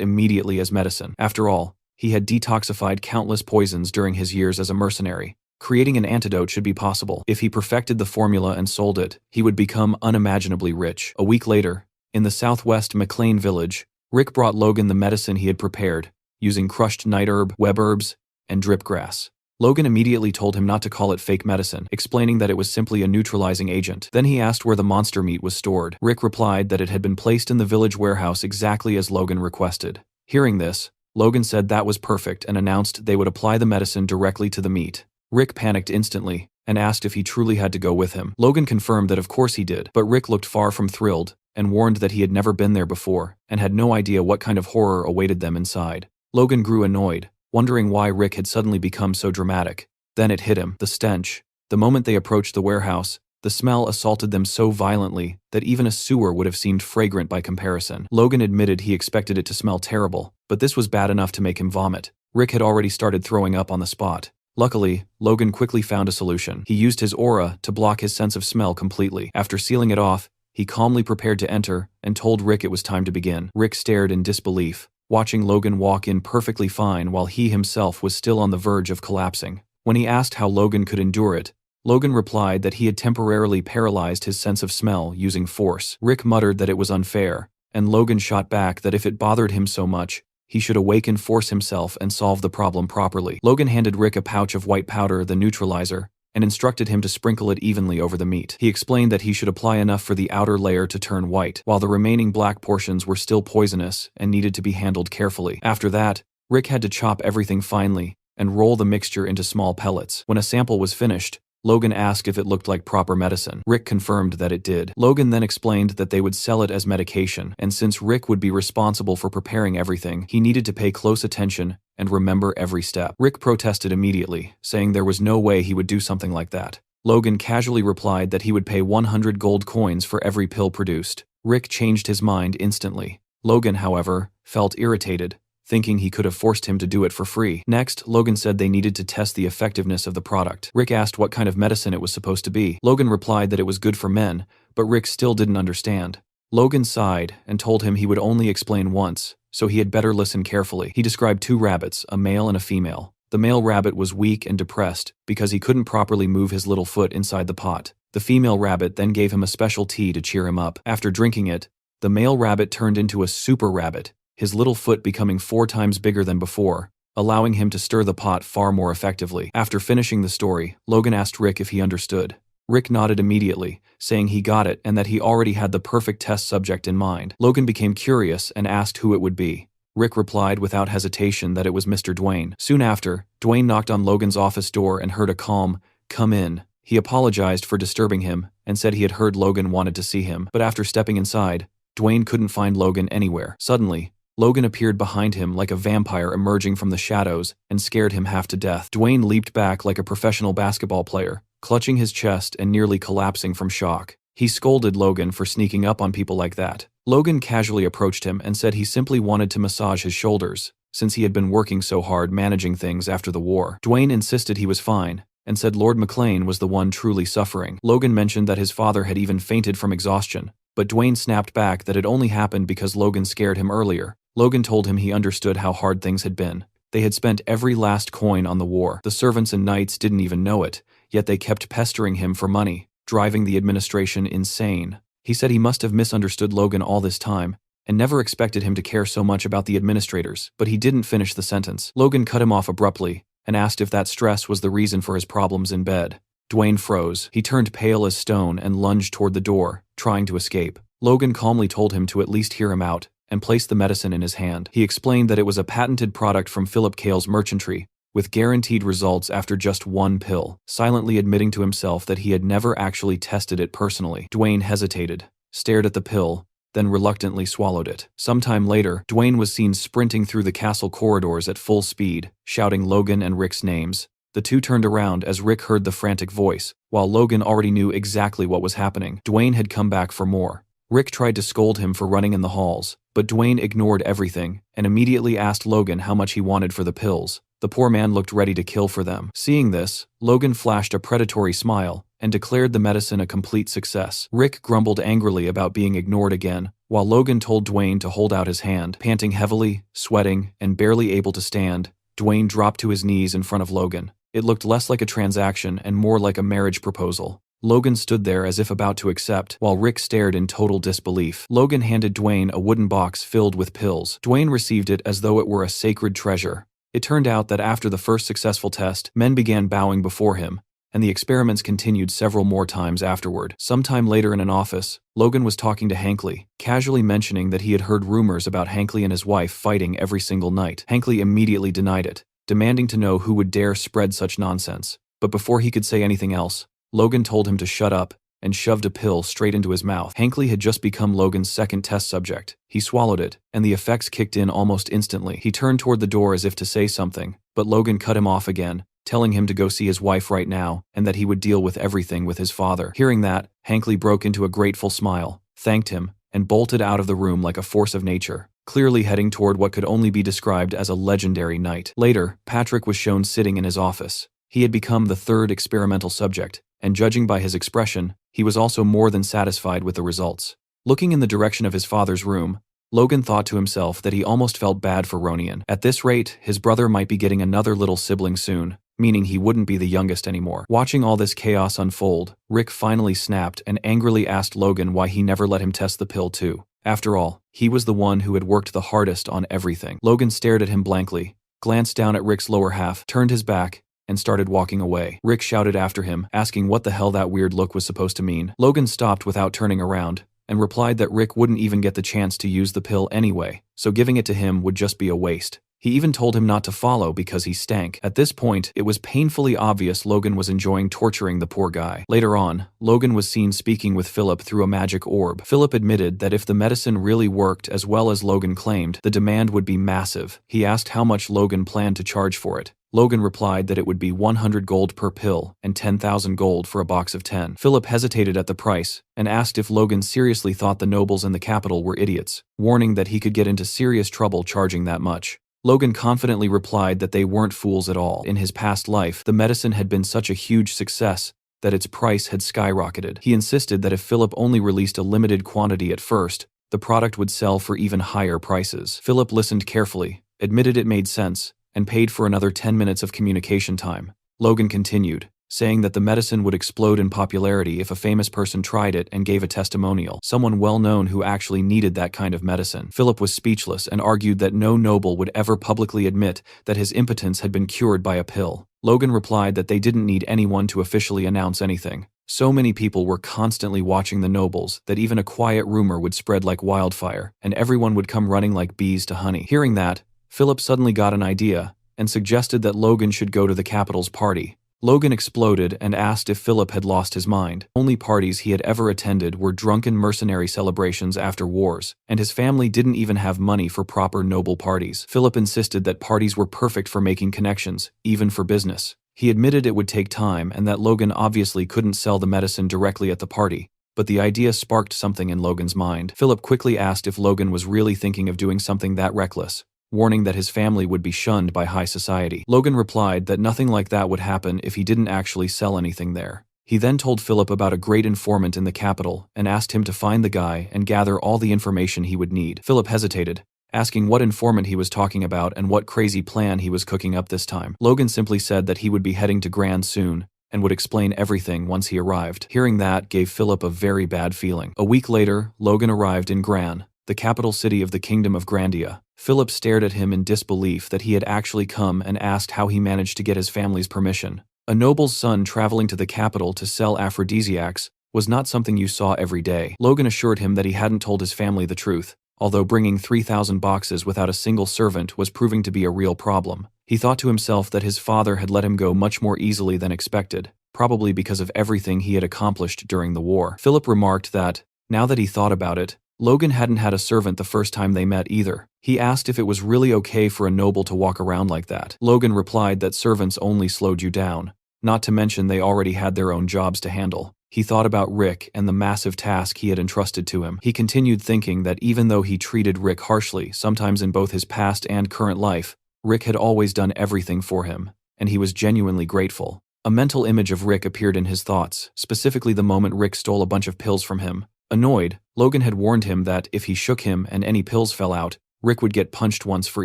immediately as medicine. After all, he had detoxified countless poisons during his years as a mercenary. Creating an antidote should be possible. If he perfected the formula and sold it, he would become unimaginably rich. A week later, in the southwest McLean village, Rick brought Logan the medicine he had prepared, using crushed night herb, web herbs, and drip grass. Logan immediately told him not to call it fake medicine, explaining that it was simply a neutralizing agent. Then he asked where the monster meat was stored. Rick replied that it had been placed in the village warehouse exactly as Logan requested. Hearing this, Logan said that was perfect and announced they would apply the medicine directly to the meat. Rick panicked instantly and asked if he truly had to go with him. Logan confirmed that of course he did, but Rick looked far from thrilled and warned that he had never been there before and had no idea what kind of horror awaited them inside. Logan grew annoyed, wondering why Rick had suddenly become so dramatic. Then it hit him, the stench. The moment they approached the warehouse, the smell assaulted them so violently that even a sewer would have seemed fragrant by comparison. Logan admitted he expected it to smell terrible, but this was bad enough to make him vomit. Rick had already started throwing up on the spot. Luckily, Logan quickly found a solution. He used his aura to block his sense of smell completely. After sealing it off, he calmly prepared to enter and told Rick it was time to begin. Rick stared in disbelief, watching Logan walk in perfectly fine while he himself was still on the verge of collapsing. When he asked how Logan could endure it, Logan replied that he had temporarily paralyzed his sense of smell using force. Rick muttered that it was unfair, and Logan shot back that if it bothered him so much, he should awaken force himself and solve the problem properly. Logan handed Rick a pouch of white powder, the neutralizer, and instructed him to sprinkle it evenly over the meat. He explained that he should apply enough for the outer layer to turn white, while the remaining black portions were still poisonous and needed to be handled carefully. After that, Rick had to chop everything finely and roll the mixture into small pellets. When a sample was finished, Logan asked if it looked like proper medicine. Rick confirmed that it did. Logan then explained that they would sell it as medication, and since Rick would be responsible for preparing everything, he needed to pay close attention and remember every step. Rick protested immediately, saying there was no way he would do something like that. Logan casually replied that he would pay 100 gold coins for every pill produced. Rick changed his mind instantly. Logan, however, felt irritated, thinking he could have forced him to do it for free. Next, Logan said they needed to test the effectiveness of the product. Rick asked what kind of medicine it was supposed to be. Logan replied that it was good for men, but Rick still didn't understand. Logan sighed and told him he would only explain once, so he had better listen carefully. He described 2 rabbits, a male and a female. The male rabbit was weak and depressed because he couldn't properly move his little foot inside the pot. The female rabbit then gave him a special tea to cheer him up. After drinking it, the male rabbit turned into a super rabbit, his little foot becoming 4 times bigger than before, allowing him to stir the pot far more effectively. After finishing the story, Logan asked Rick if he understood. Rick nodded immediately, saying he got it and that he already had the perfect test subject in mind. Logan became curious and asked who it would be. Rick replied without hesitation that it was Mr. Dwayne. Soon after, Dwayne knocked on Logan's office door and heard a calm, "Come in." He apologized for disturbing him and said he had heard Logan wanted to see him, but after stepping inside, Dwayne couldn't find Logan anywhere. Suddenly, Logan appeared behind him like a vampire emerging from the shadows and scared him half to death. Dwayne leaped back like a professional basketball player, clutching his chest and nearly collapsing from shock. He scolded Logan for sneaking up on people like that. Logan casually approached him and said he simply wanted to massage his shoulders, since he had been working so hard managing things after the war. Dwayne insisted he was fine, and said Lord McLean was the one truly suffering. Logan mentioned that his father had even fainted from exhaustion, but Dwayne snapped back that it only happened because Logan scared him earlier. Logan told him he understood how hard things had been. They had spent every last coin on the war. The servants and knights didn't even know it, yet they kept pestering him for money, driving the administration insane. He said he must have misunderstood Logan all this time, and never expected him to care so much about the administrators, but he didn't finish the sentence. Logan cut him off abruptly and asked if that stress was the reason for his problems in bed. Dwayne froze. He turned pale as stone and lunged toward the door, trying to escape. Logan calmly told him to at least hear him out and placed the medicine in his hand. He explained that it was a patented product from Philip Cale's merchantry, with guaranteed results after just one pill, silently admitting to himself that he had never actually tested it personally. Dwayne hesitated, stared at the pill, then reluctantly swallowed it. Sometime later, Dwayne was seen sprinting through the castle corridors at full speed, shouting Logan and Rick's names. The two turned around as Rick heard the frantic voice, while Logan already knew exactly what was happening. Dwayne had come back for more. Rick tried to scold him for running in the halls, but Dwayne ignored everything and immediately asked Logan how much he wanted for the pills. The poor man looked ready to kill for them. Seeing this, Logan flashed a predatory smile and declared the medicine a complete success. Rick grumbled angrily about being ignored again, while Logan told Dwayne to hold out his hand. Panting heavily, sweating, and barely able to stand, Dwayne dropped to his knees in front of Logan. It looked less like a transaction and more like a marriage proposal. Logan stood there as if about to accept, while Rick stared in total disbelief. Logan handed Dwayne a wooden box filled with pills. Dwayne received it as though it were a sacred treasure. It turned out that after the first successful test, men began bowing before him, and the experiments continued several more times afterward. Sometime later in an office, Logan was talking to Hankley, casually mentioning that he had heard rumors about Hankley and his wife fighting every single night. Hankley immediately denied it, demanding to know who would dare spread such nonsense. But before he could say anything else, Logan told him to shut up and shoved a pill straight into his mouth. Hankley had just become Logan's second test subject. He swallowed it, and the effects kicked in almost instantly. He turned toward the door as if to say something, but Logan cut him off again, telling him to go see his wife right now and that he would deal with everything with his father. Hearing that, Hankley broke into a grateful smile, thanked him, and bolted out of the room like a force of nature, clearly heading toward what could only be described as a legendary night. Later, Patrick was shown sitting in his office. He had become the third experimental subject, and judging by his expression, he was also more than satisfied with the results. Looking in the direction of his father's room, Logan thought to himself that he almost felt bad for Ronian. At this rate, his brother might be getting another little sibling soon, meaning he wouldn't be the youngest anymore. Watching all this chaos unfold, Rick finally snapped and angrily asked Logan why he never let him test the pill too. After all, he was the one who had worked the hardest on everything. Logan stared at him blankly, glanced down at Rick's lower half, turned his back, and started walking away. Rick shouted after him, asking what the hell that weird look was supposed to mean. Logan stopped without turning around, and replied that Rick wouldn't even get the chance to use the pill anyway, so giving it to him would just be a waste. He even told him not to follow because he stank. At this point, it was painfully obvious Logan was enjoying torturing the poor guy. Later on, Logan was seen speaking with Philip through a magic orb. Philip admitted that if the medicine really worked as well as Logan claimed, the demand would be massive. He asked how much Logan planned to charge for it. Logan replied that it would be 100 gold per pill and 10,000 gold for a box of 10. Philip hesitated at the price and asked if Logan seriously thought the nobles in the capital were idiots, warning that he could get into serious trouble charging that much. Logan confidently replied that they weren't fools at all. In his past life, the medicine had been such a huge success that its price had skyrocketed. He insisted that if Philip only released a limited quantity at first, the product would sell for even higher prices. Philip listened carefully, admitted it made sense, and paid for another 10 minutes of communication time. Logan continued, saying that the medicine would explode in popularity if a famous person tried it and gave a testimonial, someone well-known who actually needed that kind of medicine. Philip was speechless and argued that no noble would ever publicly admit that his impotence had been cured by a pill. Logan replied that they didn't need anyone to officially announce anything. So many people were constantly watching the nobles that even a quiet rumor would spread like wildfire, and everyone would come running like bees to honey. Hearing that, Philip suddenly got an idea and suggested that Logan should go to the capital's party. Logan exploded and asked if Philip had lost his mind. Only parties he had ever attended were drunken mercenary celebrations after wars, and his family didn't even have money for proper noble parties. Philip insisted that parties were perfect for making connections, even for business. He admitted it would take time and that Logan obviously couldn't sell the medicine directly at the party, but the idea sparked something in Logan's mind. Philip quickly asked if Logan was really thinking of doing something that reckless, warning that his family would be shunned by high society. Logan replied that nothing like that would happen if he didn't actually sell anything there. He then told Philip about a great informant in the capital and asked him to find the guy and gather all the information he would need. Philip hesitated, asking what informant he was talking about and what crazy plan he was cooking up this time. Logan simply said that he would be heading to Gran soon and would explain everything once he arrived. Hearing that gave Philip a very bad feeling. A week later, Logan arrived in Gran. the capital city of the Kingdom of Grandia. Philip stared at him in disbelief that he had actually come and asked how he managed to get his family's permission. A noble's son traveling to the capital to sell aphrodisiacs was not something you saw every day. Logan assured him that he hadn't told his family the truth, although bringing 3,000 boxes without a single servant was proving to be a real problem. He thought to himself that his father had let him go much more easily than expected, probably because of everything he had accomplished during the war. Philip remarked that, now that he thought about it, Logan hadn't had a servant the first time they met either. He asked if it was really okay for a noble to walk around like that. Logan replied that servants only slowed you down, not to mention they already had their own jobs to handle. He thought about Rick and the massive task he had entrusted to him. He continued thinking that even though he treated Rick harshly, sometimes in both his past and current life, Rick had always done everything for him, and he was genuinely grateful. A mental image of Rick appeared in his thoughts, specifically the moment Rick stole a bunch of pills from him. Annoyed, Logan had warned him that if he shook him and any pills fell out, Rick would get punched once for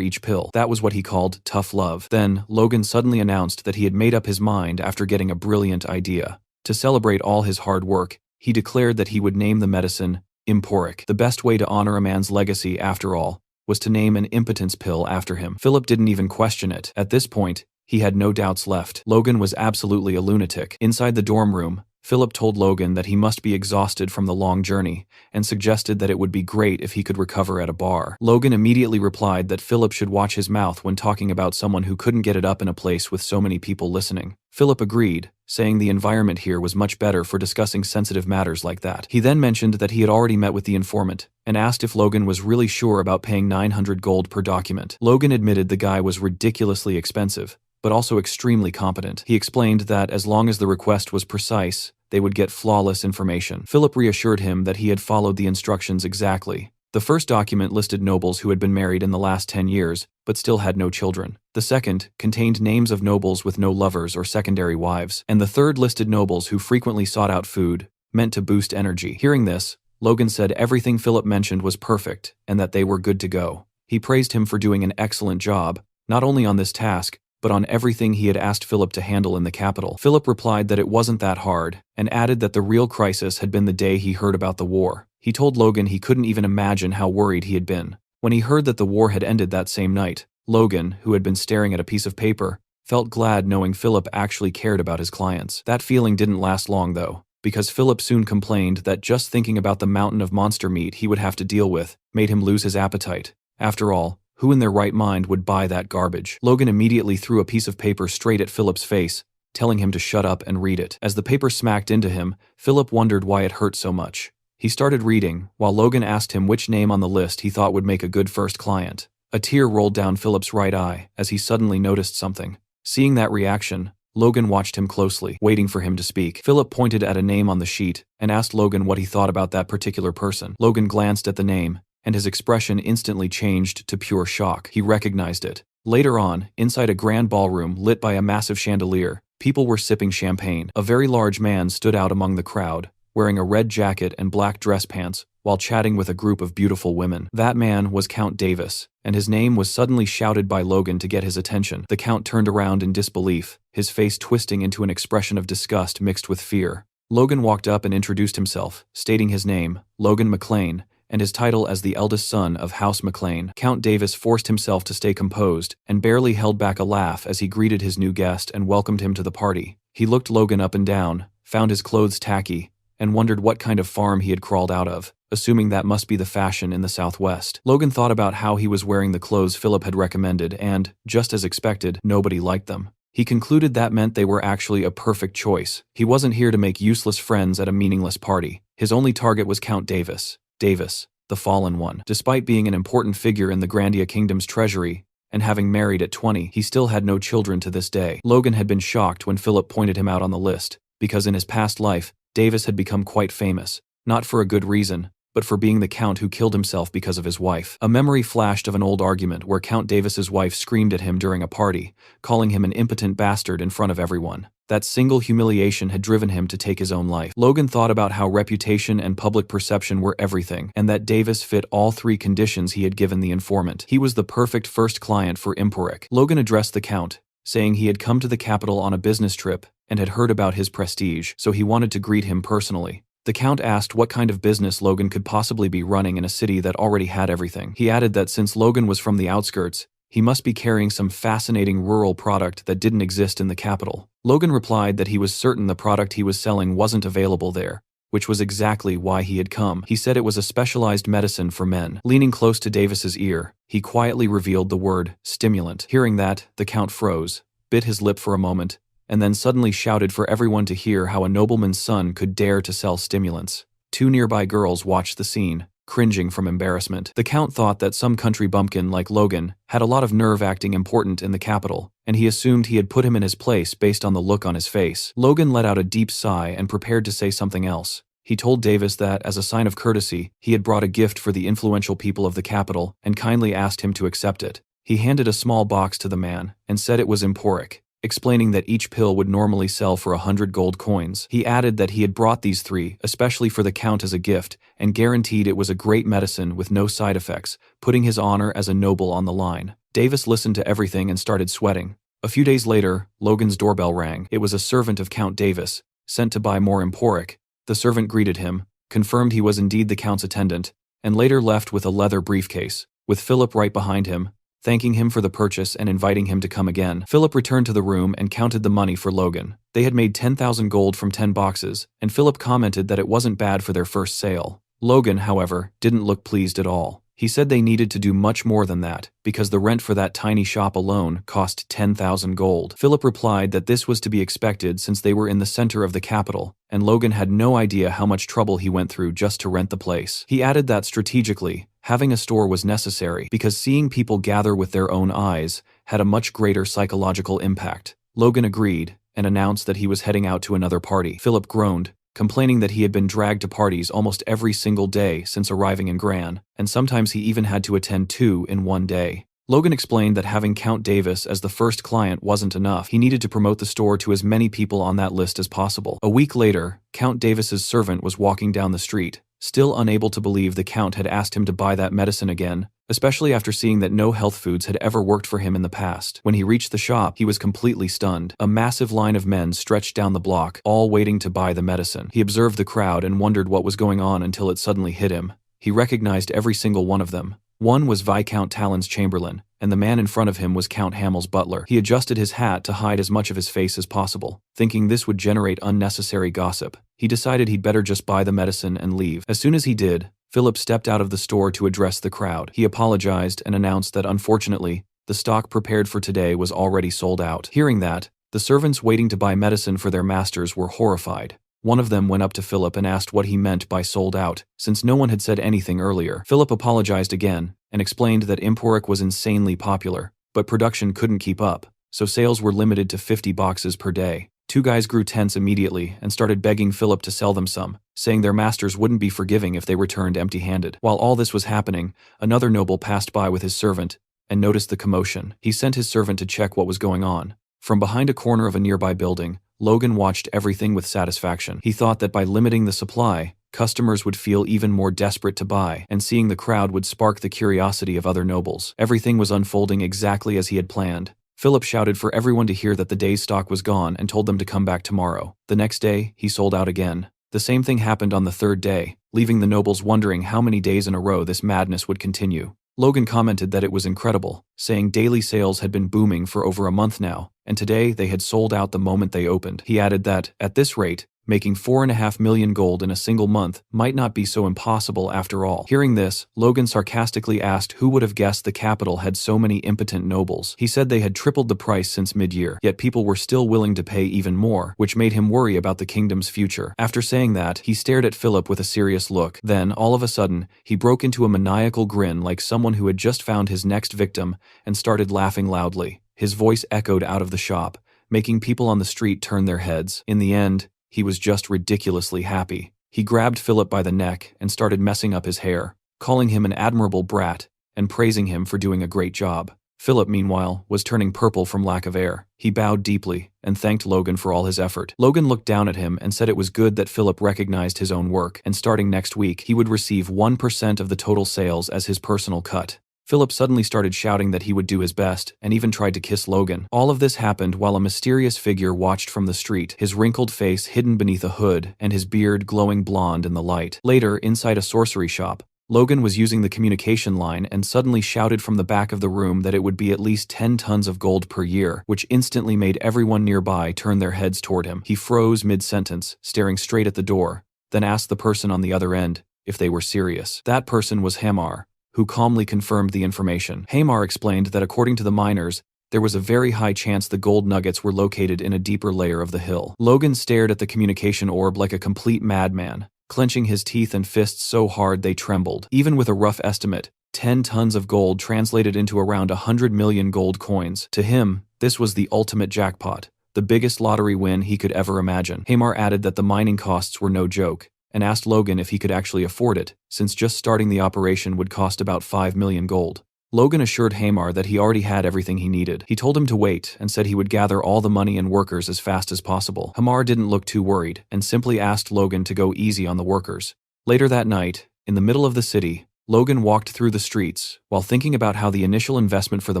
each pill. That was what he called tough love. Then, Logan suddenly announced that he had made up his mind after getting a brilliant idea. To celebrate all his hard work, he declared that he would name the medicine Emporic. The best way to honor a man's legacy, after all, was to name an impotence pill after him. Philip didn't even question it. At this point, he had no doubts left. Logan was absolutely a lunatic. Inside the dorm room, Philip told Logan that he must be exhausted from the long journey and suggested that it would be great if he could recover at a bar. Logan immediately replied that Philip should watch his mouth when talking about someone who couldn't get it up in a place with so many people listening. Philip agreed, saying the environment here was much better for discussing sensitive matters like that. He then mentioned that he had already met with the informant and asked if Logan was really sure about paying 900 gold per document. Logan admitted the guy was ridiculously expensive, but also extremely competent. He explained that as long as the request was precise, they would get flawless information. Philip reassured him that he had followed the instructions exactly. The first document listed nobles who had been married in the last 10 years, but still had no children. The second contained names of nobles with no lovers or secondary wives. And the third listed nobles who frequently sought out food, meant to boost energy. Hearing this, Logan said everything Philip mentioned was perfect, and that they were good to go. He praised him for doing an excellent job, not only on this task, but on everything he had asked Philip to handle in the capital. Philip replied that it wasn't that hard, and added that the real crisis had been the day he heard about the war. He told Logan he couldn't even imagine how worried he had been. When he heard that the war had ended that same night, Logan, who had been staring at a piece of paper, felt glad knowing Philip actually cared about his clients. That feeling didn't last long though, because Philip soon complained that just thinking about the mountain of monster meat he would have to deal with made him lose his appetite. After all, who in their right mind would buy that garbage? Logan immediately threw a piece of paper straight at Philip's face, telling him to shut up and read it. As the paper smacked into him, Philip wondered why it hurt so much. He started reading, while Logan asked him which name on the list he thought would make a good first client. A tear rolled down Philip's right eye as he suddenly noticed something. Seeing that reaction, Logan watched him closely, waiting for him to speak. Philip pointed at a name on the sheet and asked Logan what he thought about that particular person. Logan glanced at the name, and his expression instantly changed to pure shock. He recognized it. Later on, inside a grand ballroom lit by a massive chandelier, people were sipping champagne. A very large man stood out among the crowd, wearing a red jacket and black dress pants, while chatting with a group of beautiful women. That man was Count Davis, and his name was suddenly shouted by Logan to get his attention. The Count turned around in disbelief, his face twisting into an expression of disgust mixed with fear. Logan walked up and introduced himself, stating his name, Logan McLean, and his title as the eldest son of House McLean. Count Davis forced himself to stay composed and barely held back a laugh as he greeted his new guest and welcomed him to the party. He looked Logan up and down, found his clothes tacky, and wondered what kind of farm he had crawled out of, assuming that must be the fashion in the Southwest. Logan thought about how he was wearing the clothes Philip had recommended and, just as expected, nobody liked them. He concluded that meant they were actually a perfect choice. He wasn't here to make useless friends at a meaningless party. His only target was Count Davis, the fallen one. Despite being an important figure in the Grandia Kingdom's treasury, and having married at 20, he still had no children to this day. Logan had been shocked when Philip pointed him out on the list, because in his past life, Davis had become quite famous, not for a good reason, but for being the Count who killed himself because of his wife. A memory flashed of an old argument where Count Davis's wife screamed at him during a party, calling him an impotent bastard in front of everyone. That single humiliation had driven him to take his own life. Logan thought about how reputation and public perception were everything, and that Davis fit all three conditions he had given the informant. He was the perfect first client for Emporic. Logan addressed the Count, saying he had come to the capital on a business trip and had heard about his prestige, so he wanted to greet him personally. The Count asked what kind of business Logan could possibly be running in a city that already had everything. He added that since Logan was from the outskirts, he must be carrying some fascinating rural product that didn't exist in the capital. Logan replied that he was certain the product he was selling wasn't available there, which was exactly why he had come. He said it was a specialized medicine for men. Leaning close to Davis's ear, he quietly revealed the word stimulant. Hearing that, the Count froze, bit his lip for a moment, and then suddenly shouted for everyone to hear how a nobleman's son could dare to sell stimulants. Two nearby girls watched the scene, cringing from embarrassment. The Count thought that some country bumpkin like Logan had a lot of nerve acting important in the capital, and he assumed he had put him in his place based on the look on his face. Logan let out a deep sigh and prepared to say something else. He told Davis that, as a sign of courtesy, he had brought a gift for the influential people of the capital and kindly asked him to accept it. He handed a small box to the man and said it was emporic, explaining that each pill would normally sell for 100 gold coins. He added that he had brought these 3, especially for the Count as a gift, and guaranteed it was a great medicine with no side effects, putting his honor as a noble on the line. Davis listened to everything and started sweating. A few days later, Logan's doorbell rang. It was a servant of Count Davis, sent to buy more emporic. The servant greeted him, confirmed he was indeed the Count's attendant, and later left with a leather briefcase, with Philip right behind him, thanking him for the purchase and inviting him to come again. Philip returned to the room and counted the money for Logan. They had made 10,000 gold from 10 boxes, and Philip commented that it wasn't bad for their first sale. Logan, however, didn't look pleased at all. He said they needed to do much more than that, because the rent for that tiny shop alone cost 10,000 gold. Philip replied that this was to be expected since they were in the center of the capital, and Logan had no idea how much trouble he went through just to rent the place. He added that strategically, having a store was necessary because seeing people gather with their own eyes had a much greater psychological impact. Logan agreed and announced that he was heading out to another party. Philip groaned, complaining that he had been dragged to parties almost every single day since arriving in Gran, and sometimes he even had to attend 2 in one day. Logan explained that having Count Davis as the first client wasn't enough. He needed to promote the store to as many people on that list as possible. A week later, Count Davis's servant was walking down the street, still unable to believe the Count had asked him to buy that medicine again, especially after seeing that no health foods had ever worked for him in the past. When he reached the shop, he was completely stunned. A massive line of men stretched down the block, all waiting to buy the medicine. He observed the crowd and wondered what was going on until it suddenly hit him. He recognized every single one of them. One was Viscount Talon's chamberlain, and the man in front of him was Count Hamel's butler. He adjusted his hat to hide as much of his face as possible, thinking this would generate unnecessary gossip. He decided he'd better just buy the medicine and leave. As soon as he did, Philip stepped out of the store to address the crowd. He apologized and announced that unfortunately, the stock prepared for today was already sold out. Hearing that, the servants waiting to buy medicine for their masters were horrified. One of them went up to Philip and asked what he meant by sold out, since no one had said anything earlier. Philip apologized again and explained that emporic was insanely popular, but production couldn't keep up, so sales were limited to 50 boxes per day. Two guys grew tense immediately and started begging Philip to sell them some, saying their masters wouldn't be forgiving if they returned empty-handed. While all this was happening, another noble passed by with his servant and noticed the commotion. He sent his servant to check what was going on. From behind a corner of a nearby building, Logan watched everything with satisfaction. He thought that by limiting the supply, customers would feel even more desperate to buy, and seeing the crowd would spark the curiosity of other nobles. Everything was unfolding exactly as he had planned. Philip shouted for everyone to hear that the day's stock was gone and told them to come back tomorrow. The next day, he sold out again. The same thing happened on the third day, leaving the nobles wondering how many days in a row this madness would continue. Logan commented that it was incredible, saying daily sales had been booming for over a month now, and today they had sold out the moment they opened. He added that, at this rate, making 4.5 million gold in a single month might not be so impossible after all. Hearing this, Logan sarcastically asked who would have guessed the capital had so many impotent nobles. He said they had tripled the price since mid-year, yet people were still willing to pay even more, which made him worry about the kingdom's future. After saying that, he stared at Philip with a serious look. Then, all of a sudden, he broke into a maniacal grin like someone who had just found his next victim and started laughing loudly. His voice echoed out of the shop, making people on the street turn their heads. In the end, he was just ridiculously happy. He grabbed Philip by the neck and started messing up his hair, calling him an admirable brat and praising him for doing a great job. Philip, meanwhile, was turning purple from lack of air. He bowed deeply and thanked Logan for all his effort. Logan looked down at him and said it was good that Philip recognized his own work, and starting next week, he would receive 1% of the total sales as his personal cut. Philip suddenly started shouting that he would do his best, and even tried to kiss Logan. All of this happened while a mysterious figure watched from the street, his wrinkled face hidden beneath a hood, and his beard glowing blonde in the light. Later, inside a sorcery shop, Logan was using the communication line and suddenly shouted from the back of the room that it would be at least 10 tons of gold per year, which instantly made everyone nearby turn their heads toward him. He froze mid-sentence, staring straight at the door, then asked the person on the other end if they were serious. That person was Hamar, who calmly confirmed the information. Hamar explained that according to the miners, there was a very high chance the gold nuggets were located in a deeper layer of the hill. Logan stared at the communication orb like a complete madman, clenching his teeth and fists so hard they trembled. Even with a rough estimate, 10 tons of gold translated into around 100 million gold coins. To him, this was the ultimate jackpot, the biggest lottery win he could ever imagine. Hamar added that the mining costs were no joke, and asked Logan if he could actually afford it, since just starting the operation would cost about 5 million gold. Logan assured Hamar that he already had everything he needed. He told him to wait and said he would gather all the money and workers as fast as possible. Hamar didn't look too worried and simply asked Logan to go easy on the workers. Later that night, in the middle of the city, Logan walked through the streets while thinking about how the initial investment for the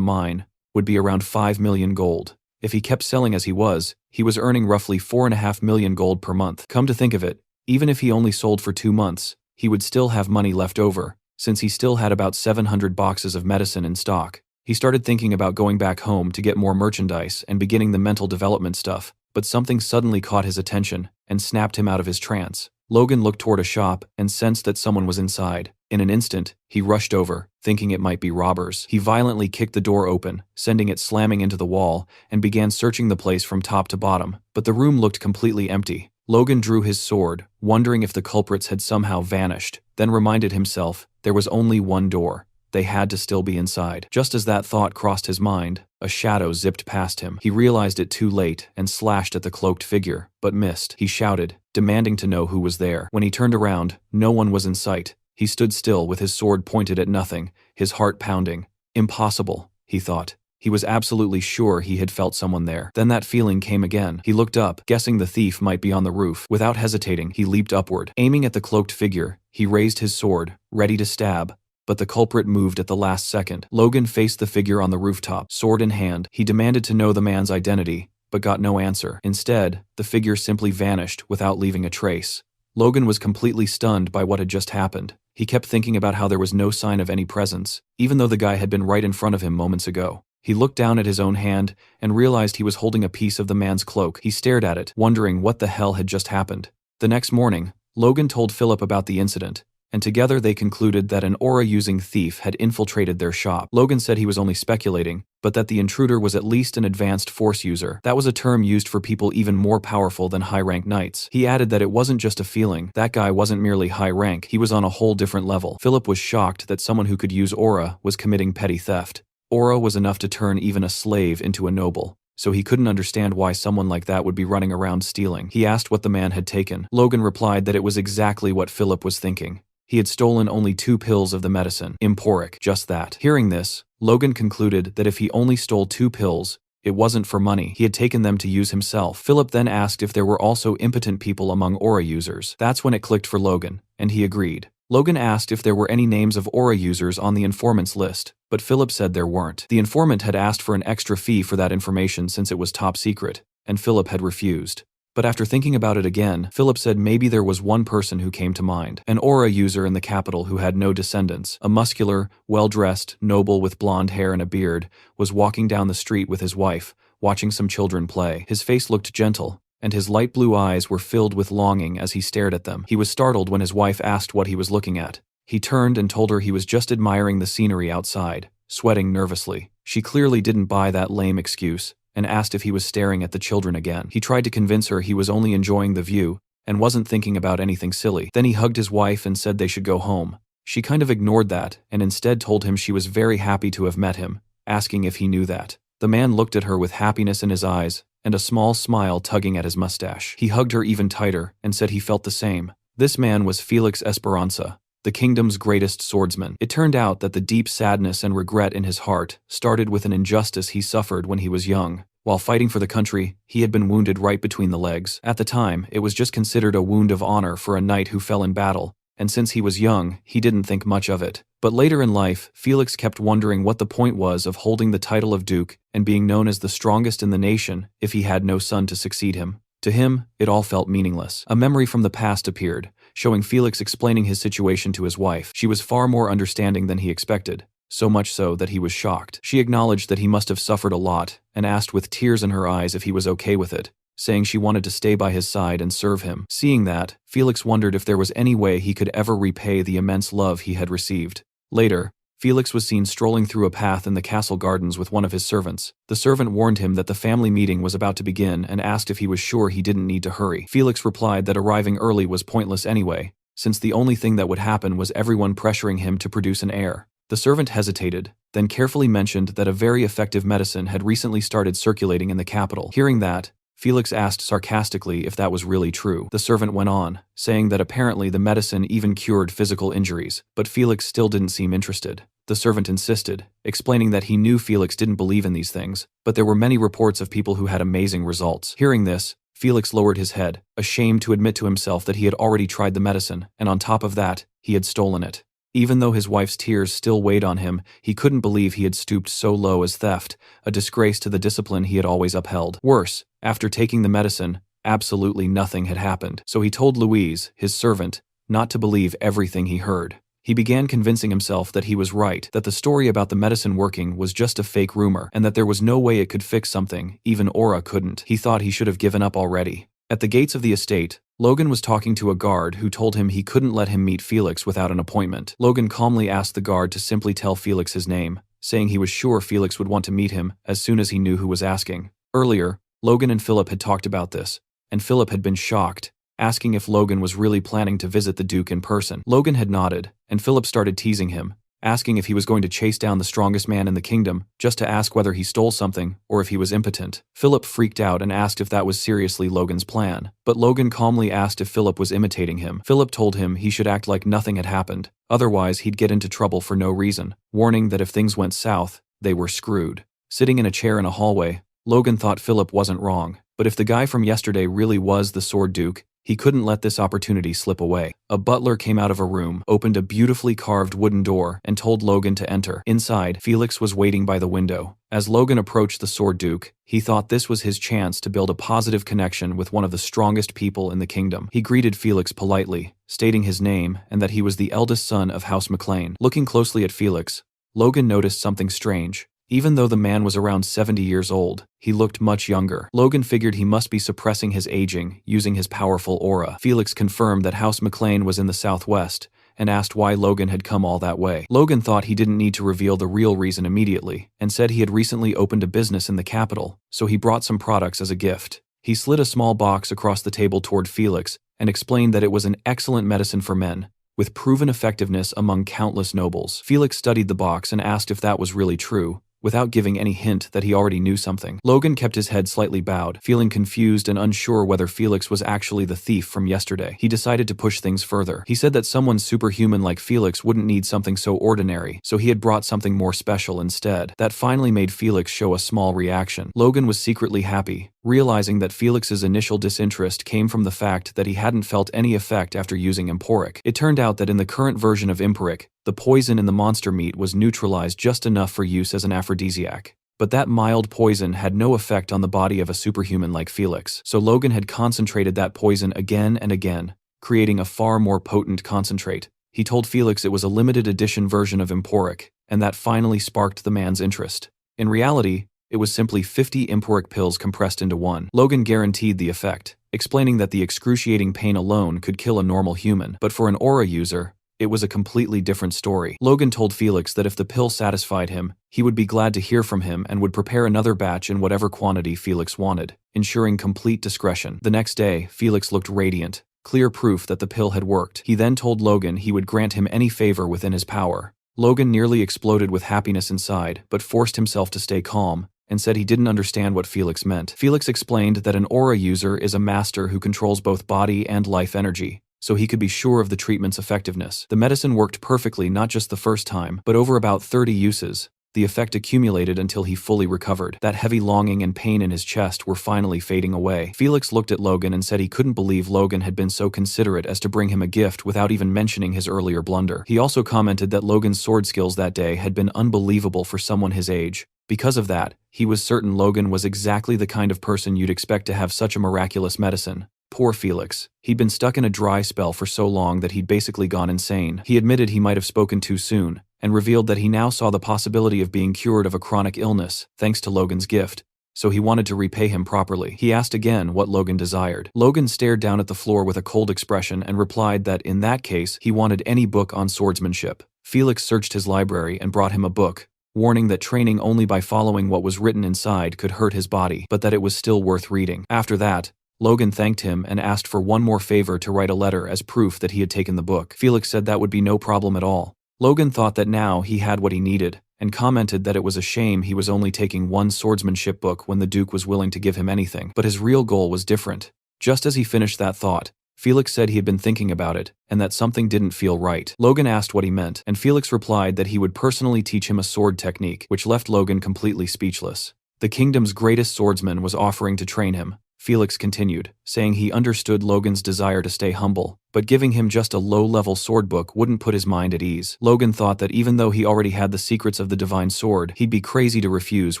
mine would be around 5 million gold. If he kept selling as he was earning roughly 4.5 million gold per month. Come to think of it, even if he only sold for 2 months, he would still have money left over, since he still had about 700 boxes of medicine in stock. He started thinking about going back home to get more merchandise and beginning the mental development stuff, but something suddenly caught his attention and snapped him out of his trance. Logan looked toward a shop and sensed that someone was inside. In an instant, he rushed over, thinking it might be robbers. He violently kicked the door open, sending it slamming into the wall, and began searching the place from top to bottom, but the room looked completely empty. Logan drew his sword, wondering if the culprits had somehow vanished, then reminded himself there was only one door. They had to still be inside. Just as that thought crossed his mind, a shadow zipped past him. He realized it too late and slashed at the cloaked figure, but missed. He shouted, demanding to know who was there. When he turned around, no one was in sight. He stood still with his sword pointed at nothing, his heart pounding. Impossible, he thought. He was absolutely sure he had felt someone there. Then that feeling came again. He looked up, guessing the thief might be on the roof. Without hesitating, he leaped upward. Aiming at the cloaked figure, he raised his sword, ready to stab, but the culprit moved at the last second. Logan faced the figure on the rooftop, sword in hand. He demanded to know the man's identity, but got no answer. Instead, the figure simply vanished without leaving a trace. Logan was completely stunned by what had just happened. He kept thinking about how there was no sign of any presence, even though the guy had been right in front of him moments ago. He looked down at his own hand and realized he was holding a piece of the man's cloak. He stared at it, wondering what the hell had just happened. The next morning, Logan told Philip about the incident, and together they concluded that an aura-using thief had infiltrated their shop. Logan said he was only speculating, but that the intruder was at least an advanced force user. That was a term used for people even more powerful than high-rank knights. He added that it wasn't just a feeling. That guy wasn't merely high rank, he was on a whole different level. Philip was shocked that someone who could use aura was committing petty theft. Aura was enough to turn even a slave into a noble, so he couldn't understand why someone like that would be running around stealing. He asked what the man had taken. Logan replied that it was exactly what Philip was thinking. He had stolen only 2 pills of the medicine, Emporic, just that. Hearing this, Logan concluded that if he only stole 2 pills, it wasn't for money. He had taken them to use himself. Philip then asked if there were also impotent people among aura users. That's when it clicked for Logan, and he agreed. Logan asked if there were any names of aura users on the informant's list, but Philip said there weren't. The informant had asked for an extra fee for that information since it was top secret, and Philip had refused. But after thinking about it again, Philip said maybe there was one person who came to mind. An aura user in the capital who had no descendants. A muscular, well-dressed, noble with blonde hair and a beard, was walking down the street with his wife, watching some children play. His face looked gentle, and his light blue eyes were filled with longing as he stared at them. He was startled when his wife asked what he was looking at. He turned and told her he was just admiring the scenery outside, sweating nervously. She clearly didn't buy that lame excuse, and asked if he was staring at the children again. He tried to convince her he was only enjoying the view, and wasn't thinking about anything silly. Then he hugged his wife and said they should go home. She kind of ignored that, and instead told him she was very happy to have met him, asking if he knew that. The man looked at her with happiness in his eyes, and a small smile tugging at his mustache. He hugged her even tighter, and said he felt the same. This man was Felix Esperanza, the kingdom's greatest swordsman. It turned out that the deep sadness and regret in his heart started with an injustice he suffered when he was young. While fighting for the country, he had been wounded right between the legs. At the time, it was just considered a wound of honor for a knight who fell in battle, and since he was young, he didn't think much of it. But later in life, Felix kept wondering what the point was of holding the title of duke and being known as the strongest in the nation if he had no son to succeed him. To him, it all felt meaningless. A memory from the past appeared, showing Felix explaining his situation to his wife. She was far more understanding than he expected, so much so that he was shocked. She acknowledged that he must have suffered a lot and asked with tears in her eyes if he was okay with it, saying she wanted to stay by his side and serve him. Seeing that, Felix wondered if there was any way he could ever repay the immense love he had received. Later, Felix was seen strolling through a path in the castle gardens with one of his servants. The servant warned him that the family meeting was about to begin and asked if he was sure he didn't need to hurry. Felix replied that arriving early was pointless anyway, since the only thing that would happen was everyone pressuring him to produce an heir. The servant hesitated, then carefully mentioned that a very effective medicine had recently started circulating in the capital. Hearing that, Felix asked sarcastically if that was really true. The servant went on, saying that apparently the medicine even cured physical injuries, but Felix still didn't seem interested. The servant insisted, explaining that he knew Felix didn't believe in these things, but there were many reports of people who had amazing results. Hearing this, Felix lowered his head, ashamed to admit to himself that he had already tried the medicine, and on top of that, he had stolen it. Even though his wife's tears still weighed on him, he couldn't believe he had stooped so low as theft, a disgrace to the discipline he had always upheld. Worse, after taking the medicine, absolutely nothing had happened. So he told Louise, his servant, not to believe everything he heard. He began convincing himself that he was right, that the story about the medicine working was just a fake rumor, and that there was no way it could fix something, even Aura couldn't. He thought he should have given up already. At the gates of the estate, Logan was talking to a guard who told him he couldn't let him meet Felix without an appointment. Logan calmly asked the guard to simply tell Felix his name, saying he was sure Felix would want to meet him as soon as he knew who was asking. Earlier, Logan and Philip had talked about this, and Philip had been shocked, asking if Logan was really planning to visit the Duke in person. Logan had nodded, and Philip started teasing him, asking if he was going to chase down the strongest man in the kingdom, just to ask whether he stole something or if he was impotent. Philip freaked out and asked if that was seriously Logan's plan, but Logan calmly asked if Philip was imitating him. Philip told him he should act like nothing had happened, otherwise he'd get into trouble for no reason, warning that if things went south, they were screwed. Sitting in a chair in a hallway, Logan thought Philip wasn't wrong, but if the guy from yesterday really was the Sword Duke, he couldn't let this opportunity slip away. A butler came out of a room, opened a beautifully carved wooden door, and told Logan to enter. Inside, Felix was waiting by the window. As Logan approached the Sword Duke, he thought this was his chance to build a positive connection with one of the strongest people in the kingdom. He greeted Felix politely, stating his name and that he was the eldest son of House McLean. Looking closely at Felix, Logan noticed something strange. Even though the man was around 70 years old, he looked much younger. Logan figured he must be suppressing his aging using his powerful aura. Felix confirmed that House McLean was in the southwest and asked why Logan had come all that way. Logan thought he didn't need to reveal the real reason immediately and said he had recently opened a business in the capital, so he brought some products as a gift. He slid a small box across the table toward Felix and explained that it was an excellent medicine for men, with proven effectiveness among countless nobles. Felix studied the box and asked if that was really true, without giving any hint that he already knew something. Logan kept his head slightly bowed, feeling confused and unsure whether Felix was actually the thief from yesterday. He decided to push things further. He said that someone superhuman like Felix wouldn't need something so ordinary, so he had brought something more special instead. That finally made Felix show a small reaction. Logan was secretly happy, realizing that Felix's initial disinterest came from the fact that he hadn't felt any effect after using Emporic. It turned out that in the current version of Emporic, the poison in the monster meat was neutralized just enough for use as an aphrodisiac. But that mild poison had no effect on the body of a superhuman like Felix, so Logan had concentrated that poison again and again, creating a far more potent concentrate. He told Felix it was a limited edition version of Emporic, and that finally sparked the man's interest. In reality, it was simply 50 Emporic pills compressed into one. Logan guaranteed the effect, explaining that the excruciating pain alone could kill a normal human, but for an aura user, it was a completely different story. Logan told Felix that if the pill satisfied him, he would be glad to hear from him and would prepare another batch in whatever quantity Felix wanted, ensuring complete discretion. The next day, Felix looked radiant, clear proof that the pill had worked. He then told Logan he would grant him any favor within his power. Logan nearly exploded with happiness inside, but forced himself to stay calm, and said he didn't understand what Felix meant. Felix explained that an aura user is a master who controls both body and life energy, so he could be sure of the treatment's effectiveness. The medicine worked perfectly not just the first time, but over about 30 uses. The effect accumulated until he fully recovered. That heavy longing and pain in his chest were finally fading away. Felix looked at Logan and said he couldn't believe Logan had been so considerate as to bring him a gift without even mentioning his earlier blunder. He also commented that Logan's sword skills that day had been unbelievable for someone his age. Because of that, he was certain Logan was exactly the kind of person you'd expect to have such a miraculous medicine. Poor Felix. He'd been stuck in a dry spell for so long that he'd basically gone insane. He admitted he might have spoken too soon, and revealed that he now saw the possibility of being cured of a chronic illness, thanks to Logan's gift. So he wanted to repay him properly. He asked again what Logan desired. Logan stared down at the floor with a cold expression and replied that in that case, he wanted any book on swordsmanship. Felix searched his library and brought him a book, warning that training only by following what was written inside could hurt his body, but that it was still worth reading. After that, Logan thanked him and asked for one more favor to write a letter as proof that he had taken the book. Felix said that would be no problem at all. Logan thought that now he had what he needed, and commented that it was a shame he was only taking one swordsmanship book when the Duke was willing to give him anything. But his real goal was different. Just as he finished that thought, Felix said he had been thinking about it, and that something didn't feel right. Logan asked what he meant, and Felix replied that he would personally teach him a sword technique, which left Logan completely speechless. The kingdom's greatest swordsman was offering to train him. Felix continued, saying he understood Logan's desire to stay humble, but giving him just a low-level sword book wouldn't put his mind at ease. Logan thought that even though he already had the secrets of the divine sword, he'd be crazy to refuse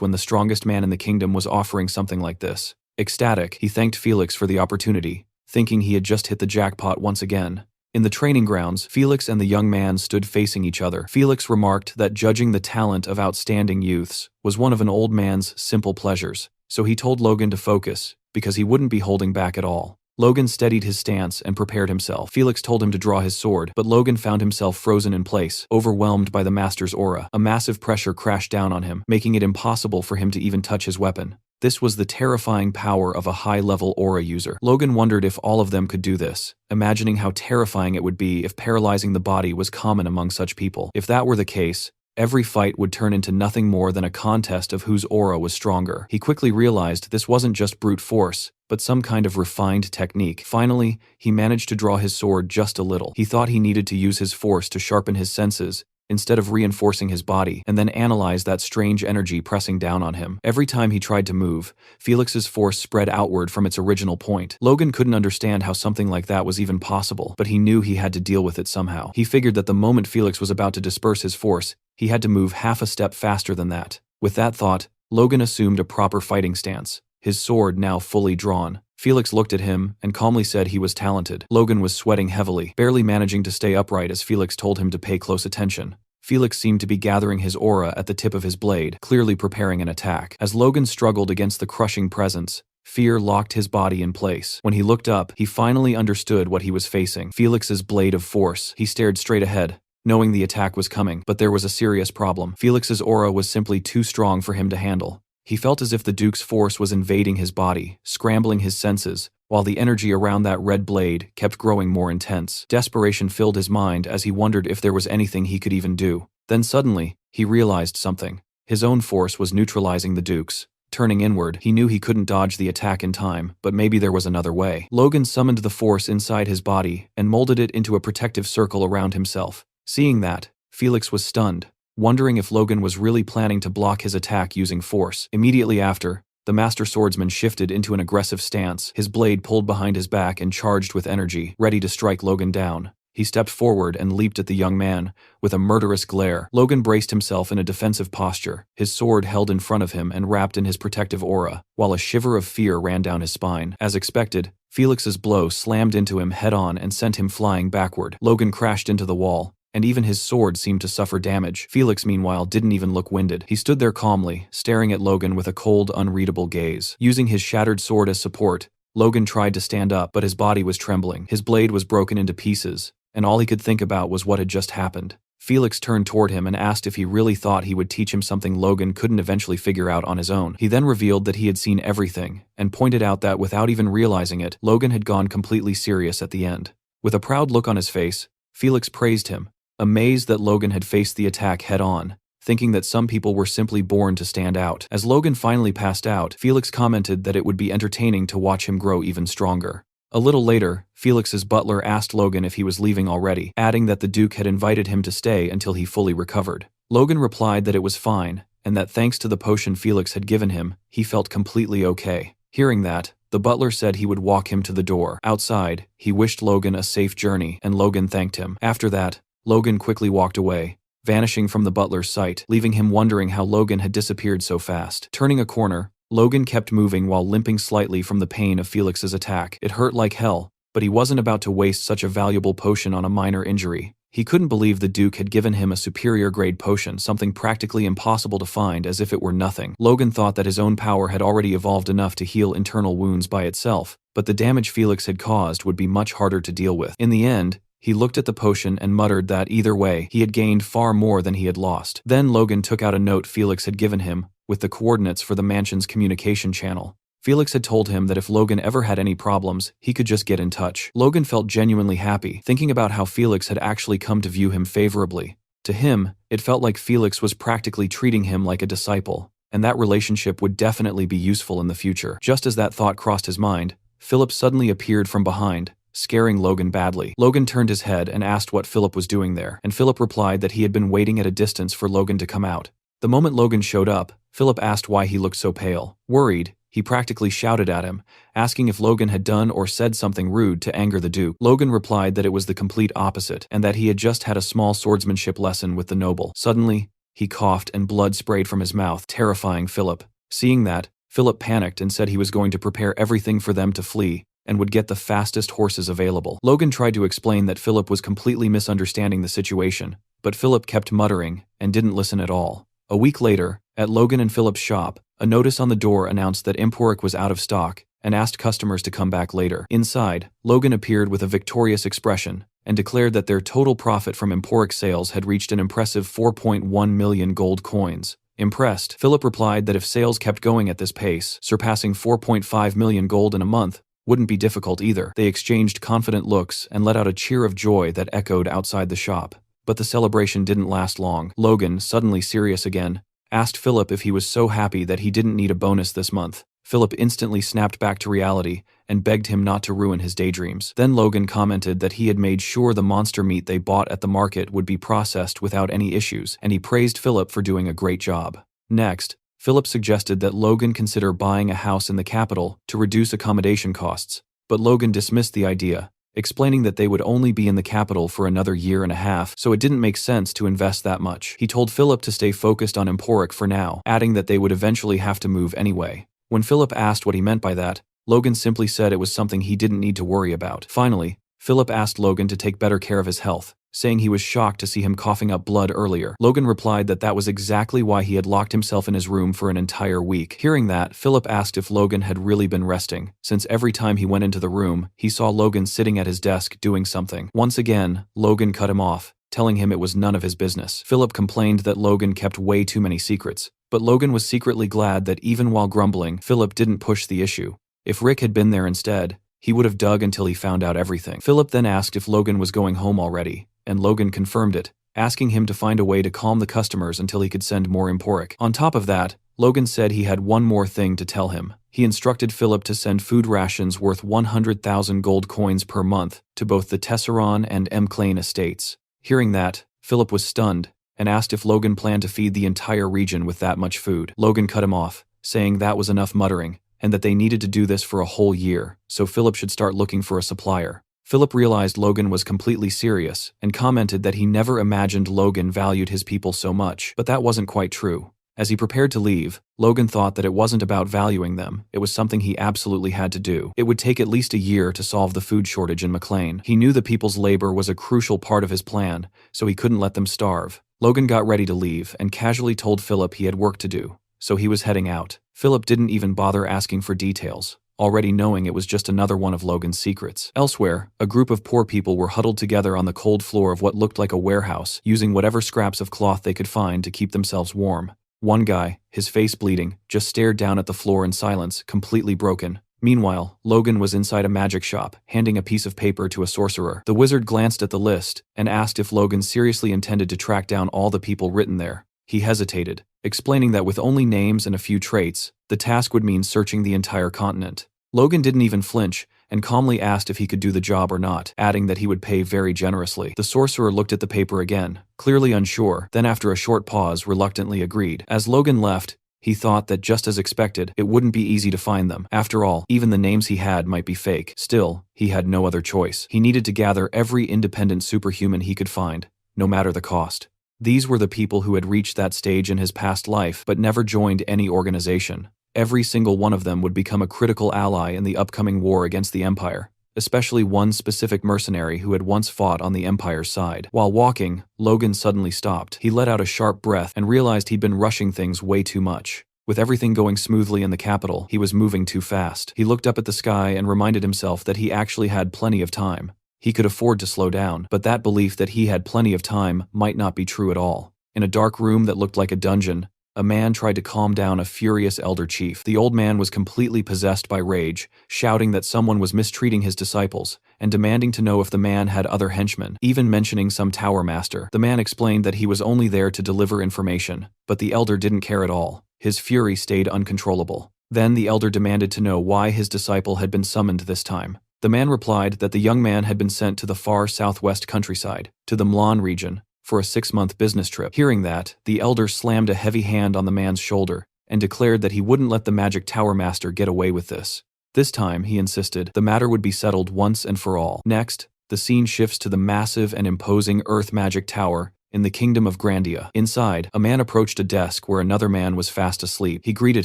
when the strongest man in the kingdom was offering something like this. Ecstatic, he thanked Felix for the opportunity, thinking he had just hit the jackpot once again. In the training grounds, Felix and the young man stood facing each other. Felix remarked that judging the talent of outstanding youths was one of an old man's simple pleasures, so he told Logan to focus, because he wouldn't be holding back at all. Logan steadied his stance and prepared himself. Felix told him to draw his sword, but Logan found himself frozen in place, overwhelmed by the master's aura. A massive pressure crashed down on him, making it impossible for him to even touch his weapon. This was the terrifying power of a high-level aura user. Logan wondered if all of them could do this, imagining how terrifying it would be if paralyzing the body was common among such people. If that were the case, every fight would turn into nothing more than a contest of whose aura was stronger. He quickly realized this wasn't just brute force, but some kind of refined technique. Finally, he managed to draw his sword just a little. He thought he needed to use his force to sharpen his senses, instead of reinforcing his body, and then analyze that strange energy pressing down on him. Every time he tried to move, Felix's force spread outward from its original point. Logan couldn't understand how something like that was even possible, but he knew he had to deal with it somehow. He figured that the moment Felix was about to disperse his force, he had to move half a step faster than that. With that thought, Logan assumed a proper fighting stance, his sword now fully drawn. Felix looked at him and calmly said he was talented. Logan was sweating heavily, barely managing to stay upright as Felix told him to pay close attention. Felix seemed to be gathering his aura at the tip of his blade, clearly preparing an attack. As Logan struggled against the crushing presence, fear locked his body in place. When he looked up, he finally understood what he was facing. Felix's blade of force. He stared straight ahead, knowing the attack was coming, but there was a serious problem. Felix's aura was simply too strong for him to handle. He felt as if the Duke's force was invading his body, scrambling his senses, while the energy around that red blade kept growing more intense. Desperation filled his mind as he wondered if there was anything he could even do. Then suddenly, he realized something. His own force was neutralizing the Duke's. Turning inward, he knew he couldn't dodge the attack in time, but maybe there was another way. Logan summoned the force inside his body and molded it into a protective circle around himself. Seeing that, Felix was stunned, wondering if Logan was really planning to block his attack using force. Immediately after, the master swordsman shifted into an aggressive stance, his blade pulled behind his back and charged with energy, ready to strike Logan down. He stepped forward and leaped at the young man, with a murderous glare. Logan braced himself in a defensive posture, his sword held in front of him and wrapped in his protective aura, while a shiver of fear ran down his spine. As expected, Felix's blow slammed into him head-on and sent him flying backward. Logan crashed into the wall, and even his sword seemed to suffer damage. Felix, meanwhile, didn't even look winded. He stood there calmly, staring at Logan with a cold, unreadable gaze. Using his shattered sword as support, Logan tried to stand up, but his body was trembling. His blade was broken into pieces, and all he could think about was what had just happened. Felix turned toward him and asked if he really thought he would teach him something Logan couldn't eventually figure out on his own. He then revealed that he had seen everything, and pointed out that without even realizing it, Logan had gone completely serious at the end. With a proud look on his face, Felix praised him, amazed that Logan had faced the attack head-on, thinking that some people were simply born to stand out. As Logan finally passed out, Felix commented that it would be entertaining to watch him grow even stronger. A little later, Felix's butler asked Logan if he was leaving already, adding that the Duke had invited him to stay until he fully recovered. Logan replied that it was fine, and that thanks to the potion Felix had given him, he felt completely okay. Hearing that, the butler said he would walk him to the door. Outside, he wished Logan a safe journey, and Logan thanked him. After that, Logan quickly walked away, vanishing from the butler's sight, leaving him wondering how Logan had disappeared so fast. Turning a corner, Logan kept moving while limping slightly from the pain of Felix's attack. It hurt like hell, but he wasn't about to waste such a valuable potion on a minor injury. He couldn't believe the Duke had given him a superior-grade potion, something practically impossible to find, as if it were nothing. Logan thought that his own power had already evolved enough to heal internal wounds by itself, but the damage Felix had caused would be much harder to deal with. In the end, he looked at the potion and muttered that either way, he had gained far more than he had lost. Then Logan took out a note Felix had given him, with the coordinates for the mansion's communication channel. Felix had told him that if Logan ever had any problems, he could just get in touch. Logan felt genuinely happy, thinking about how Felix had actually come to view him favorably. To him, it felt like Felix was practically treating him like a disciple, and that relationship would definitely be useful in the future. Just as that thought crossed his mind, Philip suddenly appeared from behind, scaring Logan badly. Logan turned his head and asked what Philip was doing there, and Philip replied that he had been waiting at a distance for Logan to come out. The moment Logan showed up, Philip asked why he looked so pale. Worried, he practically shouted at him, asking if Logan had done or said something rude to anger the Duke. Logan replied that it was the complete opposite, and that he had just had a small swordsmanship lesson with the noble. Suddenly, he coughed and blood sprayed from his mouth, terrifying Philip. Seeing that, Philip panicked and said he was going to prepare everything for them to flee, and would get the fastest horses available. Logan tried to explain that Philip was completely misunderstanding the situation, but Philip kept muttering and didn't listen at all. A week later, at Logan and Philip's shop, a notice on the door announced that Emporic was out of stock and asked customers to come back later. Inside, Logan appeared with a victorious expression and declared that their total profit from Emporic sales had reached an impressive 4.1 million gold coins. Impressed, Philip replied that if sales kept going at this pace, surpassing 4.5 million gold in a month wouldn't be difficult either. They exchanged confident looks and let out a cheer of joy that echoed outside the shop. But the celebration didn't last long. Logan, suddenly serious again, asked Philip if he was so happy that he didn't need a bonus this month. Philip instantly snapped back to reality and begged him not to ruin his daydreams. Then Logan commented that he had made sure the monster meat they bought at the market would be processed without any issues, and he praised Philip for doing a great job. Next, Philip suggested that Logan consider buying a house in the capital to reduce accommodation costs, but Logan dismissed the idea, explaining that they would only be in the capital for another year and a half, so it didn't make sense to invest that much. He told Philip to stay focused on Emporic for now, adding that they would eventually have to move anyway. When Philip asked what he meant by that, Logan simply said it was something he didn't need to worry about. Finally, Philip asked Logan to take better care of his health, saying he was shocked to see him coughing up blood earlier. Logan replied that that was exactly why he had locked himself in his room for an entire week. Hearing that, Philip asked if Logan had really been resting, since every time he went into the room, he saw Logan sitting at his desk doing something. Once again, Logan cut him off, telling him it was none of his business. Philip complained that Logan kept way too many secrets, but Logan was secretly glad that even while grumbling, Philip didn't push the issue. If Rick had been there instead, he would have dug until he found out everything. Philip then asked if Logan was going home already, and Logan confirmed it, asking him to find a way to calm the customers until he could send more Emporic. On top of that, Logan said he had one more thing to tell him. He instructed Philip to send food rations worth 100,000 gold coins per month to both the Tesseron and Mclane estates. Hearing that, Philip was stunned and asked if Logan planned to feed the entire region with that much food. Logan cut him off, saying that was enough muttering, and that they needed to do this for a whole year, so Philip should start looking for a supplier. Philip realized Logan was completely serious and commented that he never imagined Logan valued his people so much, but that wasn't quite true. As he prepared to leave, Logan thought that it wasn't about valuing them, it was something he absolutely had to do. It would take at least a year to solve the food shortage in McLean. He knew the people's labor was a crucial part of his plan, so he couldn't let them starve. Logan got ready to leave and casually told Philip he had work to do, so he was heading out. Philip didn't even bother asking for details, already knowing it was just another one of Logan's secrets. Elsewhere, a group of poor people were huddled together on the cold floor of what looked like a warehouse, using whatever scraps of cloth they could find to keep themselves warm. One guy, his face bleeding, just stared down at the floor in silence, completely broken. Meanwhile, Logan was inside a magic shop, handing a piece of paper to a sorcerer. The wizard glanced at the list and asked if Logan seriously intended to track down all the people written there. He hesitated, explaining that with only names and a few traits, the task would mean searching the entire continent. Logan didn't even flinch, and calmly asked if he could do the job or not, adding that he would pay very generously. The sorcerer looked at the paper again, clearly unsure, then after a short pause reluctantly agreed. As Logan left, he thought that just as expected, it wouldn't be easy to find them. After all, even the names he had might be fake. Still, he had no other choice. He needed to gather every independent superhuman he could find, no matter the cost. These were the people who had reached that stage in his past life but never joined any organization. Every single one of them would become a critical ally in the upcoming war against the Empire, especially one specific mercenary who had once fought on the Empire's side. While walking, Logan suddenly stopped. He let out a sharp breath and realized he'd been rushing things way too much. With everything going smoothly in the capital, he was moving too fast. He looked up at the sky and reminded himself that he actually had plenty of time. He could afford to slow down, but that belief that he had plenty of time might not be true at all. In a dark room that looked like a dungeon, a man tried to calm down a furious elder chief. The old man was completely possessed by rage, shouting that someone was mistreating his disciples, and demanding to know if the man had other henchmen, even mentioning some tower master. The man explained that he was only there to deliver information, but the elder didn't care at all. His fury stayed uncontrollable. Then the elder demanded to know why his disciple had been summoned this time. The man replied that the young man had been sent to the far southwest countryside, to the Mlan region, for a 6-month business trip. Hearing that, the elder slammed a heavy hand on the man's shoulder and declared that he wouldn't let the magic tower master get away with this. This time, he insisted, the matter would be settled once and for all. Next, the scene shifts to the massive and imposing Earth Magic Tower in the Kingdom of Grandia. Inside, a man approached a desk where another man was fast asleep. He greeted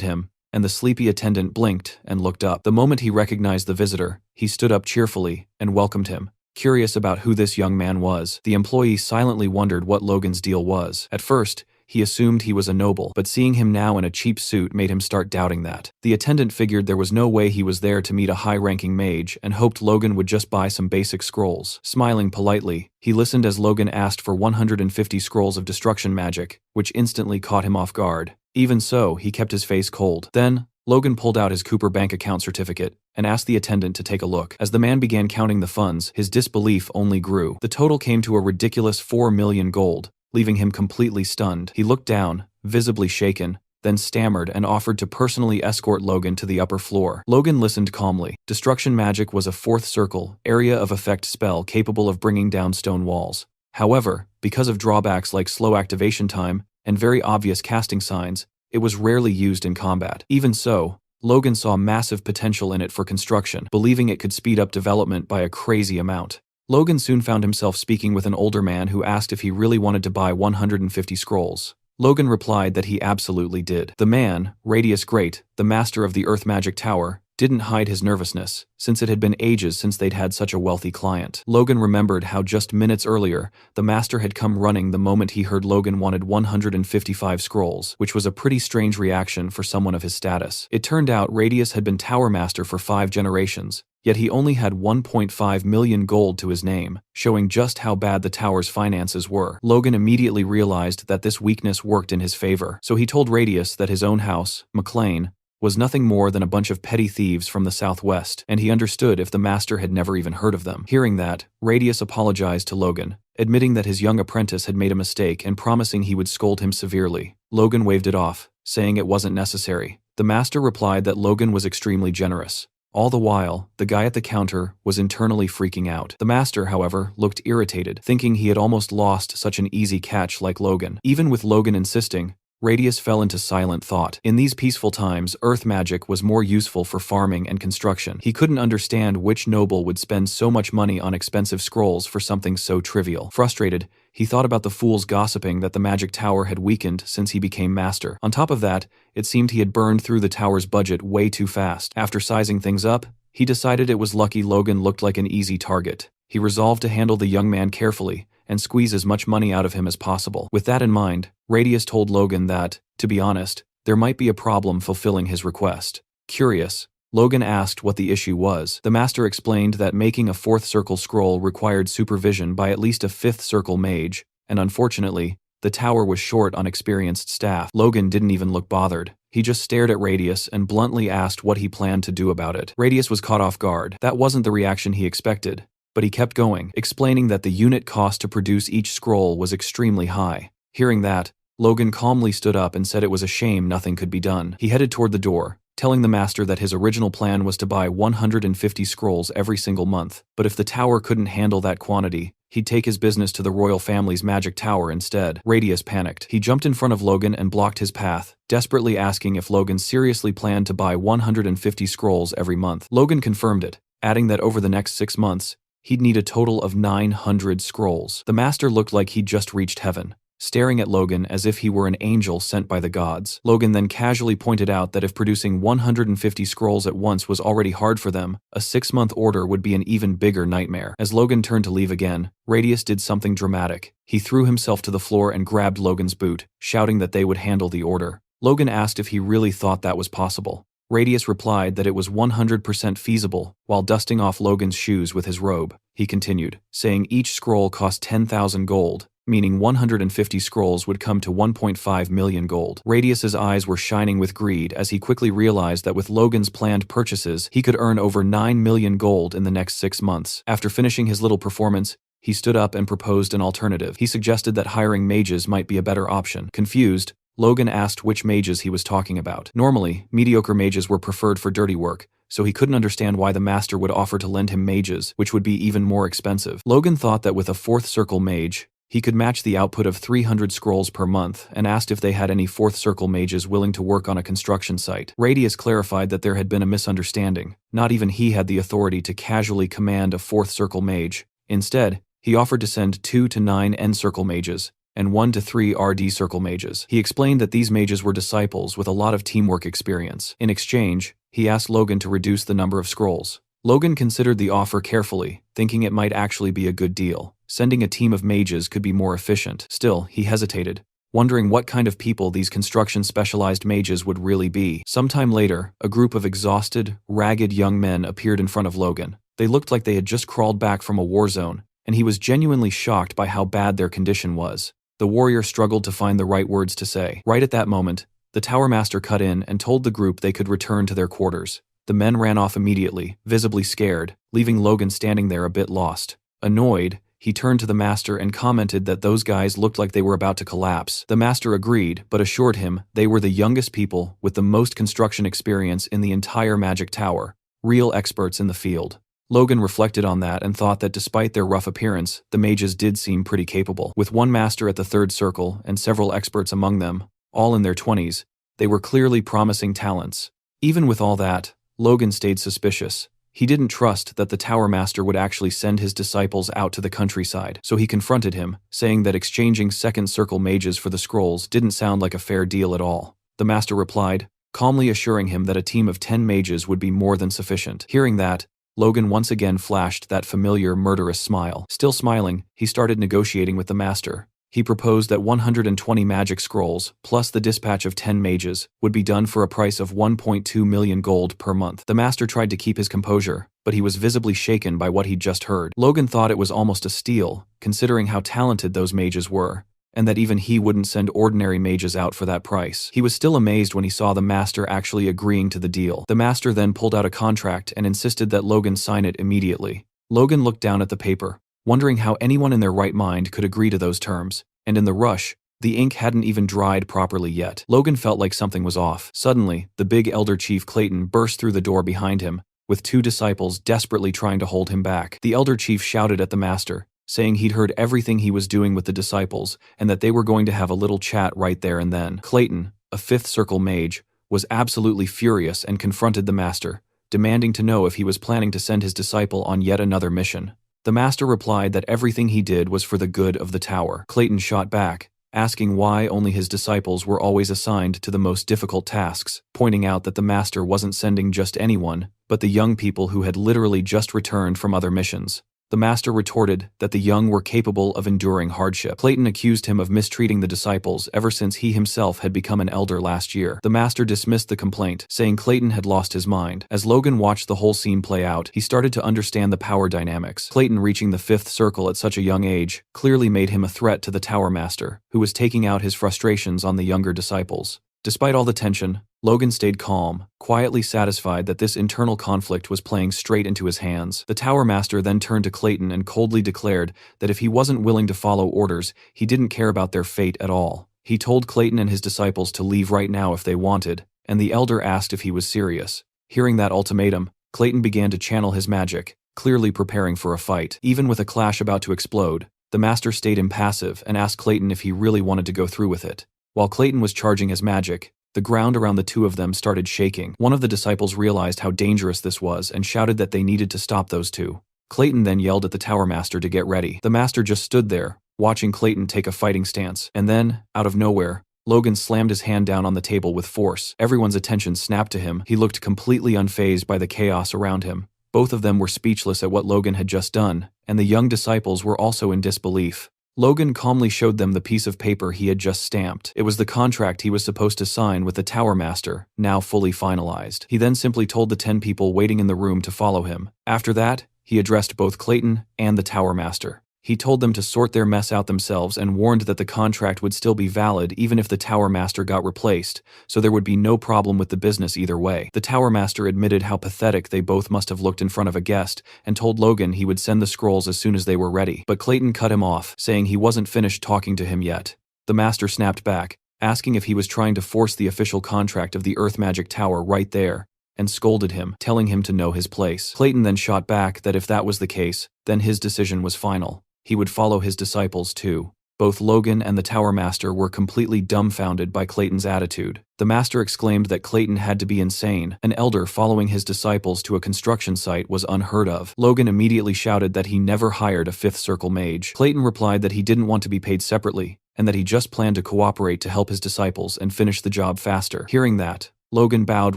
him, and the sleepy attendant blinked and looked up. The moment he recognized the visitor, he stood up cheerfully and welcomed him. Curious about who this young man was, the employee silently wondered what Logan's deal was. At first, he assumed he was a noble, but seeing him now in a cheap suit made him start doubting that. The attendant figured there was no way he was there to meet a high-ranking mage and hoped Logan would just buy some basic scrolls. Smiling politely, he listened as Logan asked for 150 scrolls of destruction magic, which instantly caught him off guard. Even so, he kept his face cold. Then, Logan pulled out his Cooper bank account certificate and asked the attendant to take a look. As the man began counting the funds, his disbelief only grew. The total came to a ridiculous 4 million gold, leaving him completely stunned. He looked down, visibly shaken, then stammered and offered to personally escort Logan to the upper floor. Logan listened calmly. Destruction magic was a 4th circle, area of effect spell capable of bringing down stone walls. However, because of drawbacks like slow activation time and very obvious casting signs, it was rarely used in combat. Even so, Logan saw massive potential in it for construction, believing it could speed up development by a crazy amount. Logan soon found himself speaking with an older man who asked if he really wanted to buy 150 scrolls. Logan replied that he absolutely did. The man, Radius Great, the master of the Earth Magic Tower, didn't hide his nervousness, since it had been ages since they'd had such a wealthy client. Logan remembered how just minutes earlier, the master had come running the moment he heard Logan wanted 155 scrolls, which was a pretty strange reaction for someone of his status. It turned out Radius had been Tower Master for 5 generations, yet he only had 1.5 million gold to his name, showing just how bad the tower's finances were. Logan immediately realized that this weakness worked in his favor, so he told Radius that his own house, McLean, was nothing more than a bunch of petty thieves from the southwest, and he understood if the master had never even heard of them. Hearing that, Radius apologized to Logan, admitting that his young apprentice had made a mistake and promising he would scold him severely. Logan waved it off, saying it wasn't necessary. The master replied that Logan was extremely generous. All the while, the guy at the counter was internally freaking out. The master, however, looked irritated, thinking he had almost lost such an easy catch like Logan. Even with Logan insisting, Radius fell into silent thought. In these peaceful times, earth magic was more useful for farming and construction. He couldn't understand which noble would spend so much money on expensive scrolls for something so trivial. Frustrated, he thought about the fools gossiping that the magic tower had weakened since he became master. On top of that, it seemed he had burned through the tower's budget way too fast. After sizing things up, he decided it was lucky Logan looked like an easy target. He resolved to handle the young man carefully and squeeze as much money out of him as possible. With that in mind, Radius told Logan that, to be honest, there might be a problem fulfilling his request. Curious, Logan asked what the issue was. The master explained that making a 4th circle scroll required supervision by at least a 5th circle mage, and unfortunately, the tower was short on experienced staff. Logan didn't even look bothered. He just stared at Radius and bluntly asked what he planned to do about it. Radius was caught off guard. That wasn't the reaction he expected. But he kept going, explaining that the unit cost to produce each scroll was extremely high. Hearing that, Logan calmly stood up and said it was a shame nothing could be done. He headed toward the door, telling the master that his original plan was to buy 150 scrolls every single month, but if the tower couldn't handle that quantity, he'd take his business to the royal family's magic tower instead. Radius panicked. He jumped in front of Logan and blocked his path, desperately asking if Logan seriously planned to buy 150 scrolls every month. Logan confirmed it, adding that over the next 6 months, he'd need a total of 900 scrolls. The master looked like he'd just reached heaven, staring at Logan as if he were an angel sent by the gods. Logan then casually pointed out that if producing 150 scrolls at once was already hard for them, a 6-month order would be an even bigger nightmare. As Logan turned to leave again, Radius did something dramatic. He threw himself to the floor and grabbed Logan's boot, shouting that they would handle the order. Logan asked if he really thought that was possible. Radius replied that it was 100% feasible, while dusting off Logan's shoes with his robe. He continued, saying each scroll cost 10,000 gold, meaning 150 scrolls would come to 1.5 million gold. Radius's eyes were shining with greed as he quickly realized that with Logan's planned purchases, he could earn over 9 million gold in the next 6 months. After finishing his little performance, he stood up and proposed an alternative. He suggested that hiring mages might be a better option. Confused, Logan asked which mages he was talking about. Normally, mediocre mages were preferred for dirty work, so he couldn't understand why the master would offer to lend him mages, which would be even more expensive. Logan thought that with a 4th circle mage, he could match the output of 300 scrolls per month and asked if they had any 4th circle mages willing to work on a construction site. Radius clarified that there had been a misunderstanding. Not even he had the authority to casually command a 4th circle mage. Instead, he offered to send 2 to 9 N circle mages and 1 to 3 RD circle mages. He explained that these mages were disciples with a lot of teamwork experience. In exchange, he asked Logan to reduce the number of scrolls. Logan considered the offer carefully, thinking it might actually be a good deal. Sending a team of mages could be more efficient. Still, he hesitated, wondering what kind of people these construction-specialized mages would really be. Sometime later, a group of exhausted, ragged young men appeared in front of Logan. They looked like they had just crawled back from a war zone, and he was genuinely shocked by how bad their condition was. The warrior struggled to find the right words to say. Right at that moment, the Tower Master cut in and told the group they could return to their quarters. The men ran off immediately, visibly scared, leaving Logan standing there a bit lost. Annoyed, he turned to the master and commented that those guys looked like they were about to collapse. The master agreed, but assured him they were the youngest people with the most construction experience in the entire Magic Tower, real experts in the field. Logan reflected on that and thought that despite their rough appearance, the mages did seem pretty capable. With one master at the 3rd circle and several experts among them, all in their 20s, they were clearly promising talents. Even with all that, Logan stayed suspicious. He didn't trust that the Tower Master would actually send his disciples out to the countryside, so he confronted him, saying that exchanging 2nd circle mages for the scrolls didn't sound like a fair deal at all. The master replied, calmly assuring him that a team of 10 mages would be more than sufficient. Hearing that, Logan once again flashed that familiar murderous smile. Still smiling, he started negotiating with the master. He proposed that 120 magic scrolls, plus the dispatch of 10 mages, would be done for a price of 1.2 million gold per month. The master tried to keep his composure, but he was visibly shaken by what he'd just heard. Logan thought it was almost a steal, considering how talented those mages were, and that even he wouldn't send ordinary mages out for that price. He was still amazed when he saw the master actually agreeing to the deal. The master then pulled out a contract and insisted that Logan sign it immediately. Logan looked down at the paper, wondering how anyone in their right mind could agree to those terms, and in the rush, the ink hadn't even dried properly yet. Logan felt like something was off. Suddenly, the big elder chief Clayton burst through the door behind him, with 2 disciples desperately trying to hold him back. The elder chief shouted at the master, saying he'd heard everything he was doing with the disciples and that they were going to have a little chat right there and then. Clayton, a 5th circle mage, was absolutely furious and confronted the master, demanding to know if he was planning to send his disciple on yet another mission. The master replied that everything he did was for the good of the tower. Clayton shot back, asking why only his disciples were always assigned to the most difficult tasks, pointing out that the master wasn't sending just anyone, but the young people who had literally just returned from other missions. The master retorted that the young were capable of enduring hardship. Clayton accused him of mistreating the disciples ever since he himself had become an elder last year. The master dismissed the complaint, saying Clayton had lost his mind. As Logan watched the whole scene play out, he started to understand the power dynamics. Clayton reaching the 5th circle at such a young age clearly made him a threat to the Tower Master, who was taking out his frustrations on the younger disciples. Despite all the tension, Logan stayed calm, quietly satisfied that this internal conflict was playing straight into his hands. The Tower Master then turned to Clayton and coldly declared that if he wasn't willing to follow orders, he didn't care about their fate at all. He told Clayton and his disciples to leave right now if they wanted, and the elder asked if he was serious. Hearing that ultimatum, Clayton began to channel his magic, clearly preparing for a fight. Even with a clash about to explode, the master stayed impassive and asked Clayton if he really wanted to go through with it. While Clayton was charging his magic, the ground around the two of them started shaking. One of the disciples realized how dangerous this was and shouted that they needed to stop those two. Clayton then yelled at the Tower Master to get ready. The master just stood there, watching Clayton take a fighting stance. And then, out of nowhere, Logan slammed his hand down on the table with force. Everyone's attention snapped to him. He looked completely unfazed by the chaos around him. Both of them were speechless at what Logan had just done, and the young disciples were also in disbelief. Logan calmly showed them the piece of paper he had just stamped. It was the contract he was supposed to sign with the Tower Master, now fully finalized. He then simply told the 10 people waiting in the room to follow him. After that, he addressed both Clayton and the Tower Master. He told them to sort their mess out themselves and warned that the contract would still be valid even if the Tower Master got replaced, so there would be no problem with the business either way. The Tower Master admitted how pathetic they both must have looked in front of a guest and told Logan he would send the scrolls as soon as they were ready. But Clayton cut him off, saying he wasn't finished talking to him yet. The Master snapped back, asking if he was trying to force the official contract of the Earth Magic Tower right there, and scolded him, telling him to know his place. Clayton then shot back that if that was the case, then his decision was final. He would follow his disciples too. Both Logan and the Tower Master were completely dumbfounded by Clayton's attitude. The Master exclaimed that Clayton had to be insane. An elder following his disciples to a construction site was unheard of. Logan immediately shouted that he never hired a fifth circle mage. Clayton replied that he didn't want to be paid separately, and that he just planned to cooperate to help his disciples and finish the job faster. Hearing that, Logan bowed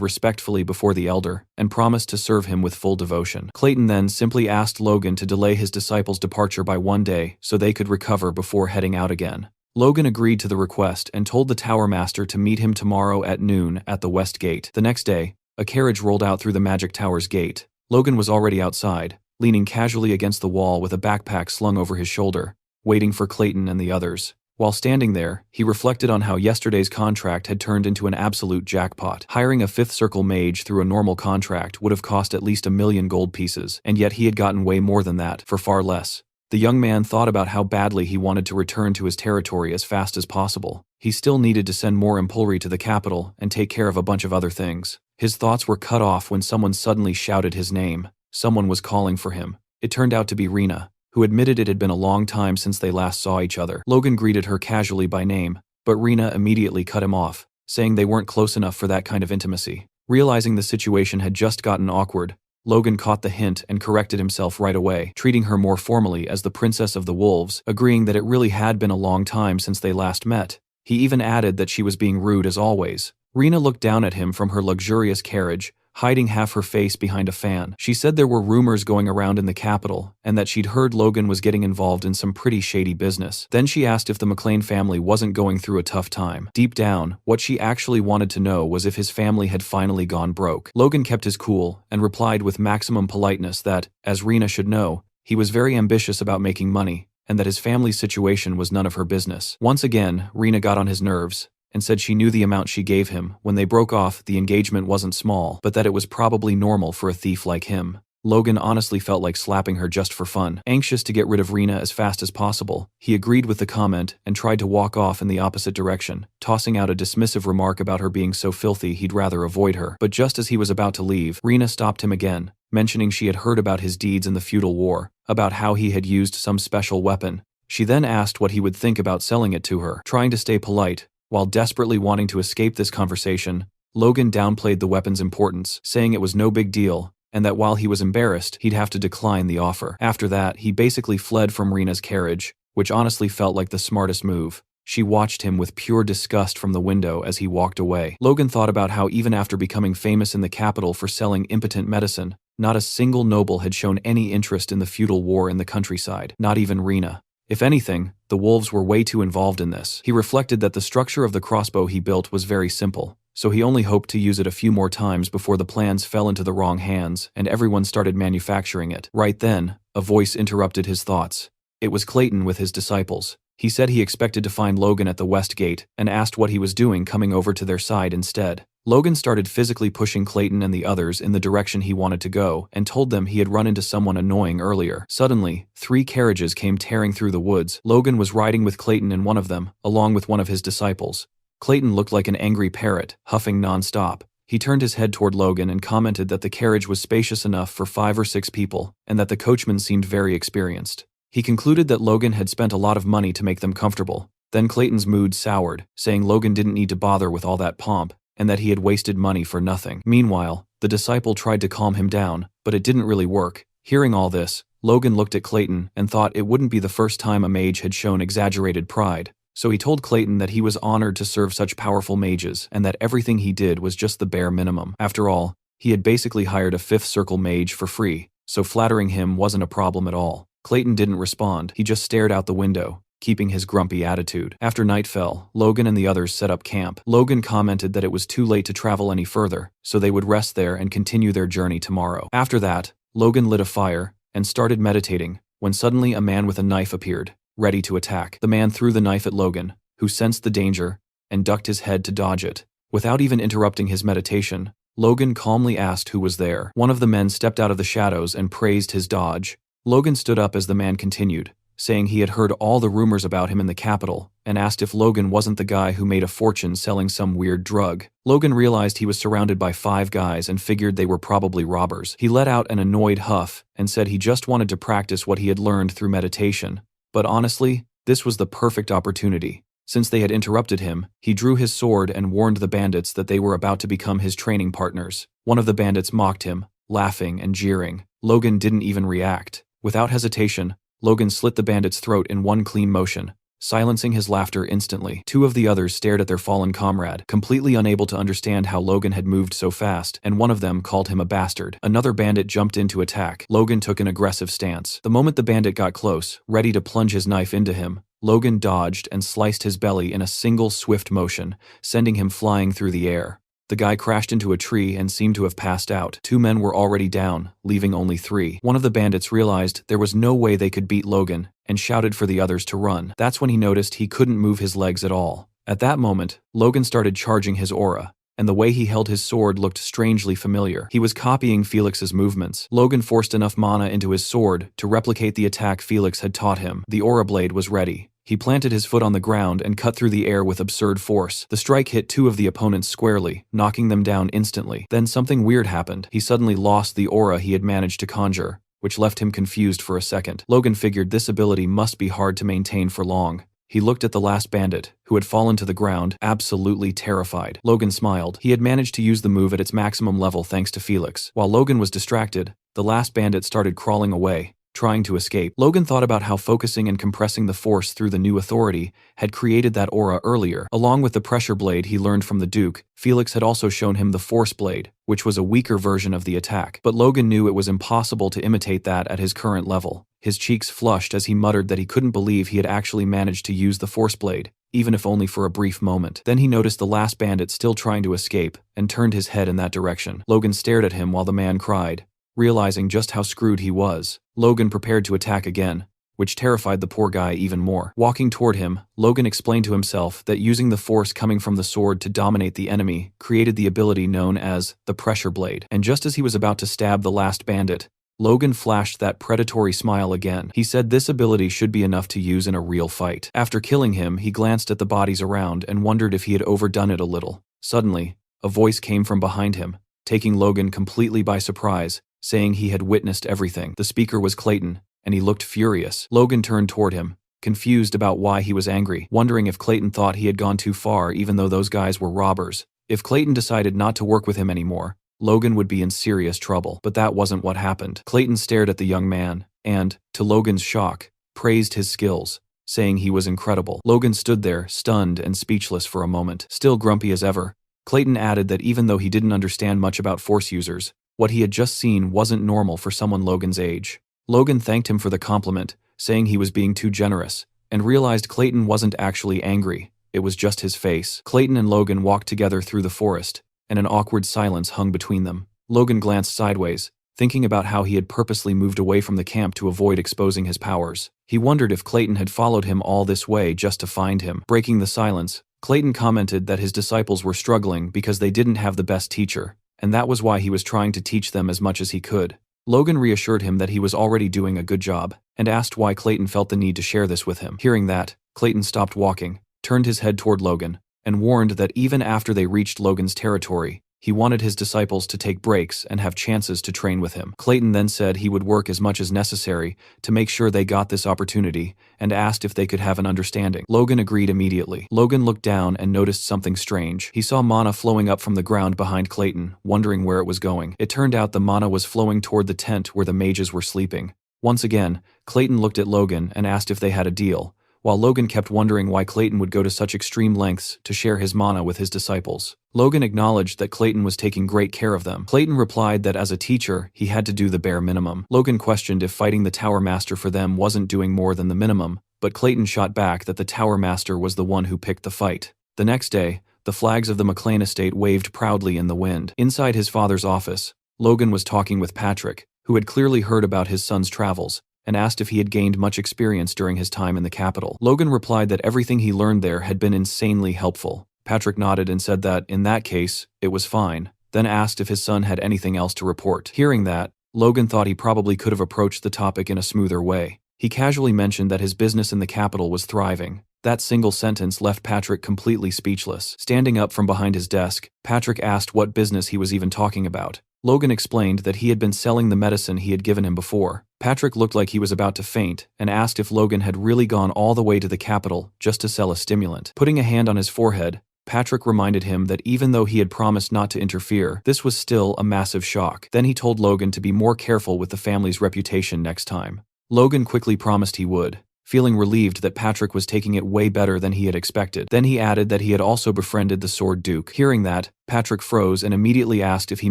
respectfully before the elder and promised to serve him with full devotion. Clayton then simply asked Logan to delay his disciples' departure by 1 day so they could recover before heading out again. Logan agreed to the request and told the Tower Master to meet him tomorrow at noon at the West Gate. The next day, a carriage rolled out through the Magic Tower's gate. Logan was already outside, leaning casually against the wall with a backpack slung over his shoulder, waiting for Clayton and the others. While standing there, he reflected on how yesterday's contract had turned into an absolute jackpot. Hiring a fifth circle mage through a normal contract would have cost at least 1,000,000 gold pieces, and yet he had gotten way more than that, for far less. The young man thought about how badly he wanted to return to his territory as fast as possible. He still needed to send more impulry to the capital and take care of a bunch of other things. His thoughts were cut off when someone suddenly shouted his name. Someone was calling for him. It turned out to be Rena, who admitted it had been a long time since they last saw each other. Logan greeted her casually by name, but Rena immediately cut him off, saying they weren't close enough for that kind of intimacy. Realizing the situation had just gotten awkward, Logan caught the hint and corrected himself right away, treating her more formally as the Princess of the Wolves, agreeing that it really had been a long time since they last met. He even added that she was being rude as always. Rena looked down at him from her luxurious carriage, hiding half her face behind a fan. She said there were rumors going around in the capital, and that she'd heard Logan was getting involved in some pretty shady business. Then she asked if the McLean family wasn't going through a tough time. Deep down, what she actually wanted to know was if his family had finally gone broke. Logan kept his cool, and replied with maximum politeness that, as Rena should know, he was very ambitious about making money, and that his family's situation was none of her business. Once again, Rena got on his nerves, and said she knew the amount she gave him. When they broke off, the engagement wasn't small, but that it was probably normal for a thief like him. Logan honestly felt like slapping her just for fun. Anxious to get rid of Rena as fast as possible, he agreed with the comment and tried to walk off in the opposite direction, tossing out a dismissive remark about her being so filthy he'd rather avoid her. But just as he was about to leave, Rena stopped him again, mentioning she had heard about his deeds in the feudal war, about how he had used some special weapon. She then asked what he would think about selling it to her. Trying to stay polite, while desperately wanting to escape this conversation, Logan downplayed the weapon's importance, saying it was no big deal, and that while he was embarrassed, he'd have to decline the offer. After that, he basically fled from Rena's carriage, which honestly felt like the smartest move. She watched him with pure disgust from the window as he walked away. Logan thought about how even after becoming famous in the capital for selling impotent medicine, not a single noble had shown any interest in the feudal war in the countryside, not even Rena. If anything, the wolves were way too involved in this. He reflected that the structure of the crossbow he built was very simple, so he only hoped to use it a few more times before the plans fell into the wrong hands and everyone started manufacturing it. Right then, a voice interrupted his thoughts. It was Clayton with his disciples. He said he expected to find Logan at the West Gate and asked what he was doing coming over to their side instead. Logan started physically pushing Clayton and the others in the direction he wanted to go and told them he had run into someone annoying earlier. Suddenly, 3 carriages came tearing through the woods. Logan was riding with Clayton in one of them, along with one of his disciples. Clayton looked like an angry parrot, huffing nonstop. He turned his head toward Logan and commented that the carriage was spacious enough for 5 or 6 people, and that the coachman seemed very experienced. He concluded that Logan had spent a lot of money to make them comfortable. Then Clayton's mood soured, saying Logan didn't need to bother with all that pomp, and that he had wasted money for nothing. Meanwhile, the disciple tried to calm him down, but it didn't really work. Hearing all this, Logan looked at Clayton and thought it wouldn't be the first time a mage had shown exaggerated pride. So he told Clayton that he was honored to serve such powerful mages and that everything he did was just the bare minimum. After all, he had basically hired a 5th circle mage for free, so flattering him wasn't a problem at all. Clayton didn't respond, he just stared out the window, keeping his grumpy attitude. After night fell, Logan and the others set up camp. Logan commented that it was too late to travel any further, so they would rest there and continue their journey tomorrow. After that, Logan lit a fire and started meditating, when suddenly a man with a knife appeared, ready to attack. The man threw the knife at Logan, who sensed the danger and ducked his head to dodge it. Without even interrupting his meditation, Logan calmly asked who was there. One of the men stepped out of the shadows and praised his dodge. Logan stood up as the man continued, saying he had heard all the rumors about him in the capital, and asked if Logan wasn't the guy who made a fortune selling some weird drug. Logan realized he was surrounded by 5 guys and figured they were probably robbers. He let out an annoyed huff and said he just wanted to practice what he had learned through meditation. But honestly, this was the perfect opportunity. Since they had interrupted him, he drew his sword and warned the bandits that they were about to become his training partners. One of the bandits mocked him, laughing and jeering. Logan didn't even react. Without hesitation, Logan slit the bandit's throat in one clean motion, silencing his laughter instantly. 2 of the others stared at their fallen comrade, completely unable to understand how Logan had moved so fast, and one of them called him a bastard. Another bandit jumped in to attack. Logan took an aggressive stance. The moment the bandit got close, ready to plunge his knife into him, Logan dodged and sliced his belly in a single swift motion, sending him flying through the air. The guy crashed into a tree and seemed to have passed out. 2 men were already down, leaving only 3. One of the bandits realized there was no way they could beat Logan and shouted for the others to run. That's when he noticed he couldn't move his legs at all. At that moment, Logan started charging his aura, and the way he held his sword looked strangely familiar. He was copying Felix's movements. Logan forced enough mana into his sword to replicate the attack Felix had taught him. The aura blade was ready. He planted his foot on the ground and cut through the air with absurd force. The strike hit 2 of the opponents squarely, knocking them down instantly. Then something weird happened. He suddenly lost the aura he had managed to conjure, which left him confused for a second. Logan figured this ability must be hard to maintain for long. He looked at the last bandit, who had fallen to the ground, absolutely terrified. Logan smiled. He had managed to use the move at its maximum level thanks to Felix. While Logan was distracted, the last bandit started crawling away, trying to escape. Logan thought about how focusing and compressing the force through the new authority had created that aura earlier. Along with the pressure blade he learned from the Duke, Felix had also shown him the force blade, which was a weaker version of the attack. But Logan knew it was impossible to imitate that at his current level. His cheeks flushed as he muttered that he couldn't believe he had actually managed to use the force blade, even if only for a brief moment. Then he noticed the last bandit still trying to escape, and turned his head in that direction. Logan stared at him while the man cried. Realizing just how screwed he was, Logan prepared to attack again, which terrified the poor guy even more. Walking toward him, Logan explained to himself that using the force coming from the sword to dominate the enemy created the ability known as the pressure blade. And just as he was about to stab the last bandit, Logan flashed that predatory smile again. He said this ability should be enough to use in a real fight. After killing him, he glanced at the bodies around and wondered if he had overdone it a little. Suddenly, a voice came from behind him, taking Logan completely by surprise, saying he had witnessed everything. The speaker was Clayton, and he looked furious. Logan turned toward him, confused about why he was angry, wondering if Clayton thought he had gone too far even though those guys were robbers. If Clayton decided not to work with him anymore, Logan would be in serious trouble. But that wasn't what happened. Clayton stared at the young man, and, to Logan's shock, praised his skills, saying he was incredible. Logan stood there, stunned and speechless for a moment. Still grumpy as ever, Clayton added that even though he didn't understand much about force users, what he had just seen wasn't normal for someone Logan's age. Logan thanked him for the compliment, saying he was being too generous, and realized Clayton wasn't actually angry, it was just his face. Clayton and Logan walked together through the forest, and an awkward silence hung between them. Logan glanced sideways, thinking about how he had purposely moved away from the camp to avoid exposing his powers. He wondered if Clayton had followed him all this way just to find him. Breaking the silence, Clayton commented that his disciples were struggling because they didn't have the best teacher, and that was why he was trying to teach them as much as he could. Logan reassured him that he was already doing a good job, and asked why Clayton felt the need to share this with him. Hearing that, Clayton stopped walking, turned his head toward Logan, and warned that even after they reached Logan's territory, he wanted his disciples to take breaks and have chances to train with him. Clayton then said he would work as much as necessary to make sure they got this opportunity and asked if they could have an understanding. Logan agreed immediately. Logan looked down and noticed something strange. He saw mana flowing up from the ground behind Clayton, wondering where it was going. It turned out the mana was flowing toward the tent where the mages were sleeping. Once again, Clayton looked at Logan and asked if they had a deal, while Logan kept wondering why Clayton would go to such extreme lengths to share his mana with his disciples. Logan acknowledged that Clayton was taking great care of them. Clayton replied that as a teacher, he had to do the bare minimum. Logan questioned if fighting the Tower Master for them wasn't doing more than the minimum, but Clayton shot back that the Tower Master was the one who picked the fight. The next day, the flags of the McLean estate waved proudly in the wind. Inside his father's office, Logan was talking with Patrick, who had clearly heard about his son's travels, and asked if he had gained much experience during his time in the capital. Logan replied that everything he learned there had been insanely helpful. Patrick nodded and said that, in that case, it was fine, then asked if his son had anything else to report. Hearing that, Logan thought he probably could have approached the topic in a smoother way. He casually mentioned that his business in the capital was thriving. That single sentence left Patrick completely speechless. Standing up from behind his desk, Patrick asked what business he was even talking about. Logan explained that he had been selling the medicine he had given him before. Patrick looked like he was about to faint and asked if Logan had really gone all the way to the capital just to sell a stimulant. Putting a hand on his forehead, Patrick reminded him that even though he had promised not to interfere, this was still a massive shock. Then he told Logan to be more careful with the family's reputation next time. Logan quickly promised he would, feeling relieved that Patrick was taking it way better than he had expected. Then he added that he had also befriended the Sword Duke. Hearing that, Patrick froze and immediately asked if he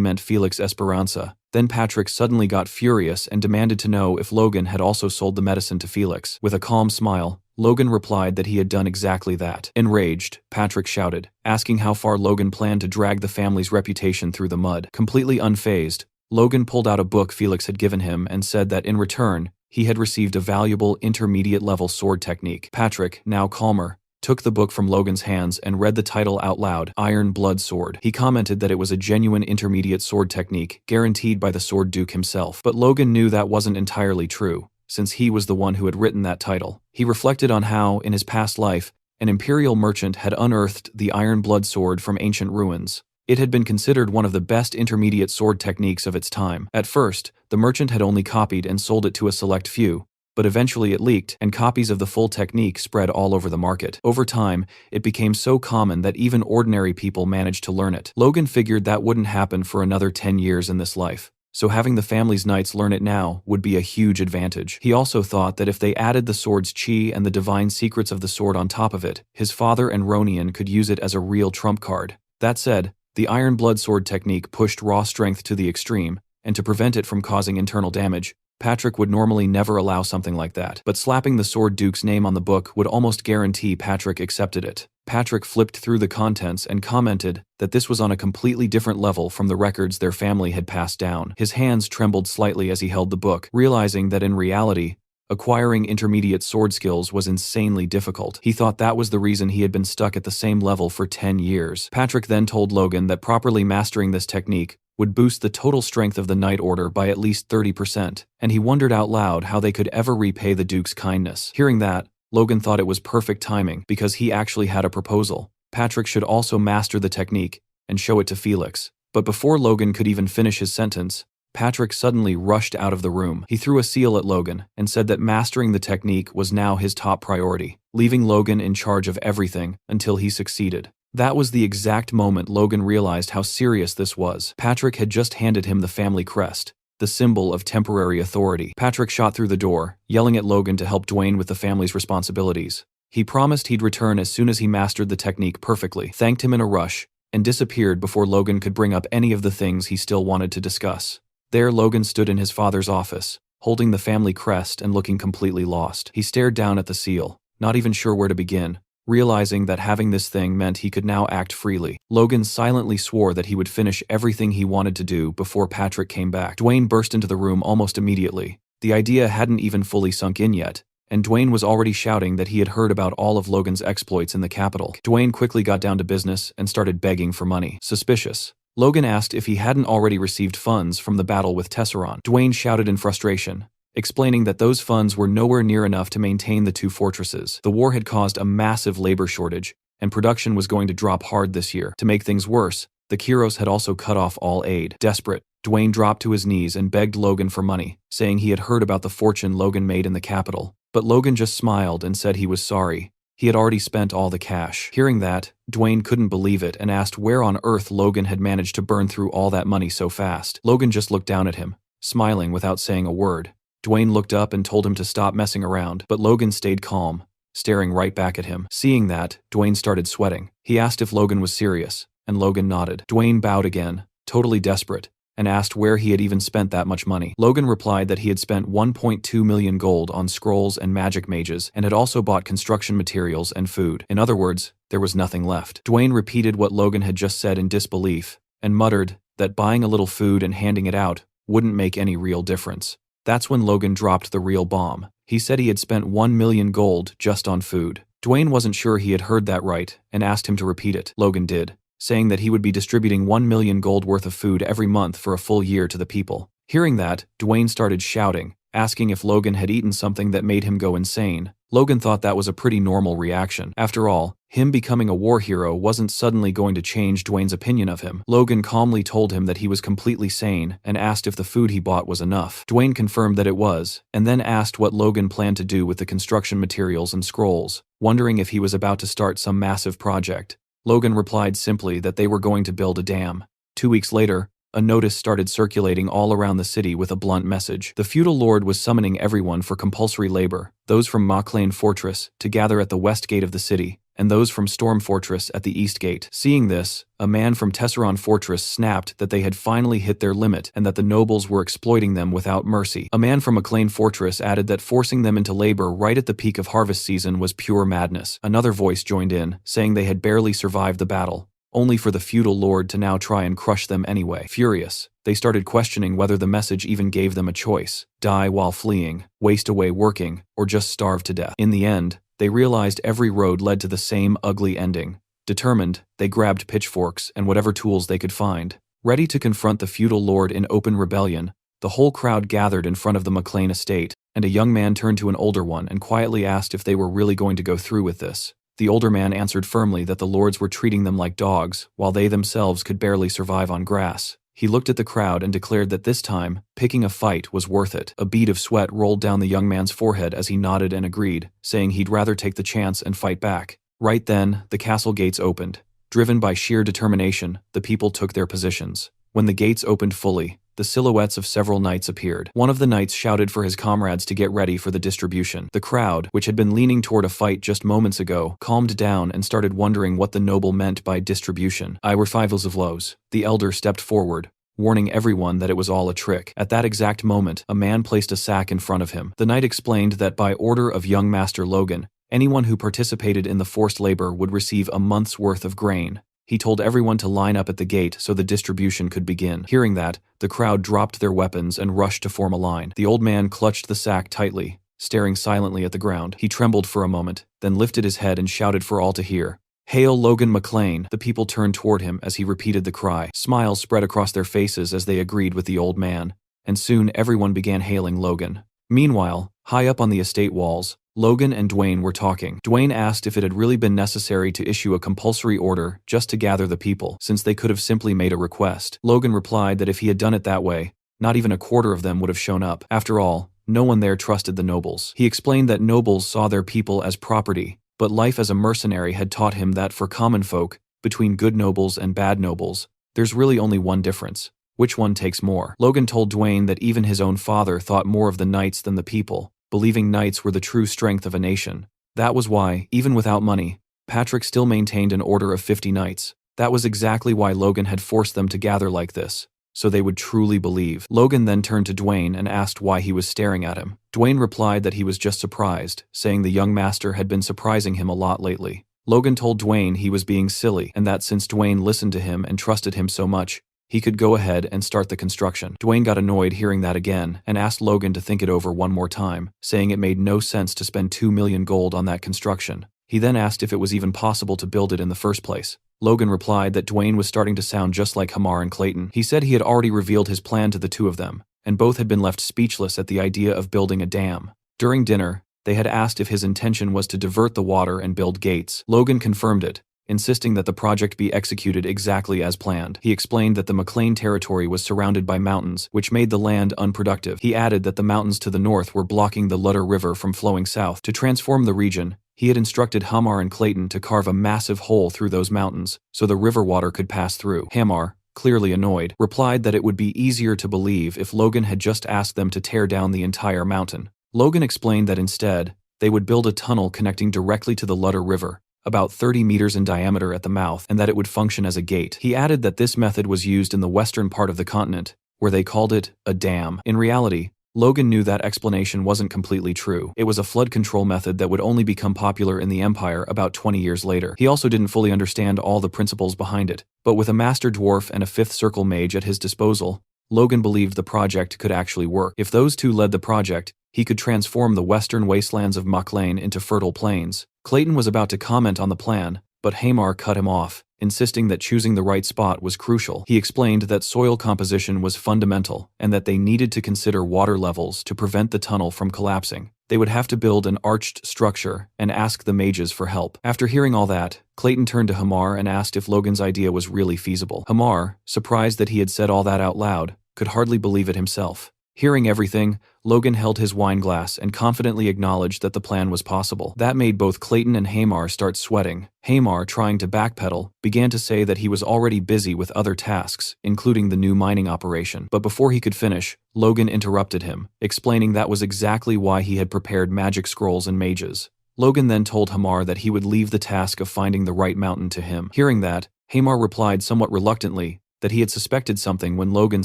meant Felix Esperanza. Then Patrick suddenly got furious and demanded to know if Logan had also sold the medicine to Felix. With a calm smile, Logan replied that he had done exactly that. Enraged, Patrick shouted, asking how far Logan planned to drag the family's reputation through the mud. Completely unfazed, Logan pulled out a book Felix had given him and said that in return, he had received a valuable intermediate-level sword technique. Patrick, now calmer, took the book from Logan's hands and read the title out loud, Iron Blood Sword. He commented that it was a genuine intermediate sword technique, guaranteed by the Sword Duke himself. But Logan knew that wasn't entirely true, since he was the one who had written that title. He reflected on how, in his past life, an imperial merchant had unearthed the Iron Blood Sword from ancient ruins. It had been considered one of the best intermediate sword techniques of its time. At first, the merchant had only copied and sold it to a select few, but eventually it leaked, and copies of the full technique spread all over the market. Over time, it became so common that even ordinary people managed to learn it. Logan figured that wouldn't happen for another 10 years in this life, so having the family's knights learn it now would be a huge advantage. He also thought that if they added the sword's chi and the divine secrets of the sword on top of it, his father and Ronian could use it as a real trump card. That said, the Iron Blood Sword technique pushed raw strength to the extreme, and to prevent it from causing internal damage, Patrick would normally never allow something like that. But slapping the Sword Duke's name on the book would almost guarantee Patrick accepted it. Patrick flipped through the contents and commented that this was on a completely different level from the records their family had passed down. His hands trembled slightly as he held the book, realizing that in reality, acquiring intermediate sword skills was insanely difficult. He thought that was the reason he had been stuck at the same level for 10 years. Patrick then told Logan that properly mastering this technique would boost the total strength of the Knight Order by at least 30%, and he wondered out loud how they could ever repay the Duke's kindness. Hearing that, Logan thought it was perfect timing because he actually had a proposal. Patrick should also master the technique and show it to Felix. But before Logan could even finish his sentence, Patrick suddenly rushed out of the room. He threw a seal at Logan and said that mastering the technique was now his top priority, leaving Logan in charge of everything until he succeeded. That was the exact moment Logan realized how serious this was. Patrick had just handed him the family crest, the symbol of temporary authority. Patrick shot through the door, yelling at Logan to help Dwayne with the family's responsibilities. He promised he'd return as soon as he mastered the technique perfectly, thanked him in a rush, and disappeared before Logan could bring up any of the things he still wanted to discuss. There Logan stood in his father's office, holding the family crest and looking completely lost. He stared down at the seal, not even sure where to begin, realizing that having this thing meant he could now act freely. Logan silently swore that he would finish everything he wanted to do before Patrick came back. Dwayne burst into the room almost immediately. The idea hadn't even fully sunk in yet, and Dwayne was already shouting that he had heard about all of Logan's exploits in the capital. Dwayne quickly got down to business and started begging for money. Suspicious, Logan asked if he hadn't already received funds from the battle with Tesseron. Dwayne shouted in frustration, explaining that those funds were nowhere near enough to maintain the two fortresses. The war had caused a massive labor shortage, and production was going to drop hard this year. To make things worse, the Kiros had also cut off all aid. Desperate, Dwayne dropped to his knees and begged Logan for money, saying he had heard about the fortune Logan made in the capital. But Logan just smiled and said he was sorry. He had already spent all the cash. Hearing that, Dwayne couldn't believe it and asked where on earth Logan had managed to burn through all that money so fast. Logan just looked down at him, smiling without saying a word. Dwayne looked up and told him to stop messing around, but Logan stayed calm, staring right back at him. Seeing that, Dwayne started sweating. He asked if Logan was serious, and Logan nodded. Dwayne bowed again, totally desperate, and asked where he had even spent that much money. Logan replied that he had spent 1.2 million gold on scrolls and magic mages and had also bought construction materials and food. In other words, there was nothing left. Dwayne repeated what Logan had just said in disbelief and muttered that buying a little food and handing it out wouldn't make any real difference. That's when Logan dropped the real bomb. He said he had spent 1 million gold just on food. Dwayne wasn't sure he had heard that right and asked him to repeat it. Logan did, saying that he would be distributing 1 million gold worth of food every month for a full year to the people. Hearing that, Dwayne started shouting, asking if Logan had eaten something that made him go insane. Logan thought that was a pretty normal reaction. After all, him becoming a war hero wasn't suddenly going to change Dwayne's opinion of him. Logan calmly told him that he was completely sane and asked if the food he bought was enough. Dwayne confirmed that it was, and then asked what Logan planned to do with the construction materials and scrolls, wondering if he was about to start some massive project. Logan replied simply that they were going to build a dam. 2 weeks later, a notice started circulating all around the city with a blunt message. The feudal lord was summoning everyone for compulsory labor, those from Maclean Fortress to gather at the west gate of the city, and those from Storm Fortress at the east gate. Seeing this, a man from Tesseron Fortress snapped that they had finally hit their limit and that the nobles were exploiting them without mercy. A man from Maclean Fortress added that forcing them into labor right at the peak of harvest season was pure madness. Another voice joined in, saying they had barely survived the battle, only for the feudal lord to now try and crush them anyway. Furious, they started questioning whether the message even gave them a choice: die while fleeing, waste away working, or just starve to death. In the end, they realized every road led to the same ugly ending. Determined, they grabbed pitchforks and whatever tools they could find. Ready to confront the feudal lord in open rebellion, the whole crowd gathered in front of the Maclean estate, and a young man turned to an older one and quietly asked if they were really going to go through with this. The older man answered firmly that the lords were treating them like dogs, while they themselves could barely survive on grass. He looked at the crowd and declared that this time, picking a fight was worth it. A bead of sweat rolled down the young man's forehead as he nodded and agreed, saying he'd rather take the chance and fight back. Right then, the castle gates opened. Driven by sheer determination, the people took their positions. When the gates opened fully, the silhouettes of several knights appeared. One of the knights shouted for his comrades to get ready for the distribution. The crowd, which had been leaning toward a fight just moments ago, calmed down and started wondering what the noble meant by distribution. "I were fivels of lows." The elder stepped forward, warning everyone that it was all a trick. At that exact moment, a man placed a sack in front of him. The knight explained that by order of young Master Logan, anyone who participated in the forced labor would receive a month's worth of grain. He told everyone to line up at the gate so the distribution could begin. Hearing that, the crowd dropped their weapons and rushed to form a line. The old man clutched the sack tightly, staring silently at the ground. He trembled for a moment, then lifted his head and shouted for all to hear, "Hail Logan Maclean!" The people turned toward him as he repeated the cry. Smiles spread across their faces as they agreed with the old man, and soon everyone began hailing Logan. Meanwhile, high up on the estate walls, Logan and Dwayne were talking. Dwayne asked if it had really been necessary to issue a compulsory order just to gather the people, since they could have simply made a request. Logan replied that if he had done it that way, not even a quarter of them would have shown up. After all, no one there trusted the nobles. He explained that nobles saw their people as property, but life as a mercenary had taught him that for common folk, between good nobles and bad nobles, there's really only one difference: which one takes more. Logan told Dwayne that even his own father thought more of the knights than the people, believing knights were the true strength of a nation. That was why, even without money, Patrick still maintained an order of 50 knights. That was exactly why Logan had forced them to gather like this, so they would truly believe. Logan then turned to Dwayne and asked why he was staring at him. Dwayne replied that he was just surprised, saying the young master had been surprising him a lot lately. Logan told Dwayne he was being silly, and that since Dwayne listened to him and trusted him so much, he could go ahead and start the construction. Dwayne got annoyed hearing that again and asked Logan to think it over one more time, saying it made no sense to spend 2 million gold on that construction. He then asked if it was even possible to build it in the first place. Logan replied that Dwayne was starting to sound just like Hamar and Clayton. He said he had already revealed his plan to the two of them, and both had been left speechless at the idea of building a dam. During dinner, They had asked if his intention was to divert the water and build gates. Logan confirmed it, insisting that the project be executed exactly as planned. He explained that the McLean territory was surrounded by mountains, which made the land unproductive. He added that the mountains to the north were blocking the Ludder River from flowing south. To transform the region, he had instructed Hamar and Clayton to carve a massive hole through those mountains, so the river water could pass through. Hamar, clearly annoyed, replied that it would be easier to believe if Logan had just asked them to tear down the entire mountain. Logan explained that instead, they would build a tunnel connecting directly to the Ludder River, about 30 meters in diameter at the mouth, and that it would function as a gate. He added that this method was used in the western part of the continent, where they called it a dam. In reality, Logan knew that explanation wasn't completely true. It was a flood control method that would only become popular in the Empire about 20 years later. He also didn't fully understand all the principles behind it, but with a Master Dwarf and a Fifth Circle Mage at his disposal, Logan believed the project could actually work. If those two led the project, he could transform the western wastelands of McLean into fertile plains. Clayton was about to comment on the plan, but Hamar cut him off, insisting that choosing the right spot was crucial. He explained that soil composition was fundamental and that they needed to consider water levels to prevent the tunnel from collapsing. They would have to build an arched structure and ask the mages for help. After hearing all that, Clayton turned to Hamar and asked if Logan's idea was really feasible. Hamar, surprised that he had said all that out loud, could hardly believe it himself. Hearing everything, Logan held his wine glass and confidently acknowledged that the plan was possible. That made both Clayton and Hamar start sweating. Hamar, trying to backpedal, began to say that he was already busy with other tasks, including the new mining operation. But before he could finish, Logan interrupted him, explaining that was exactly why he had prepared magic scrolls and mages. Logan then told Hamar that he would leave the task of finding the right mountain to him. Hearing that, Hamar replied somewhat reluctantly that he had suspected something when Logan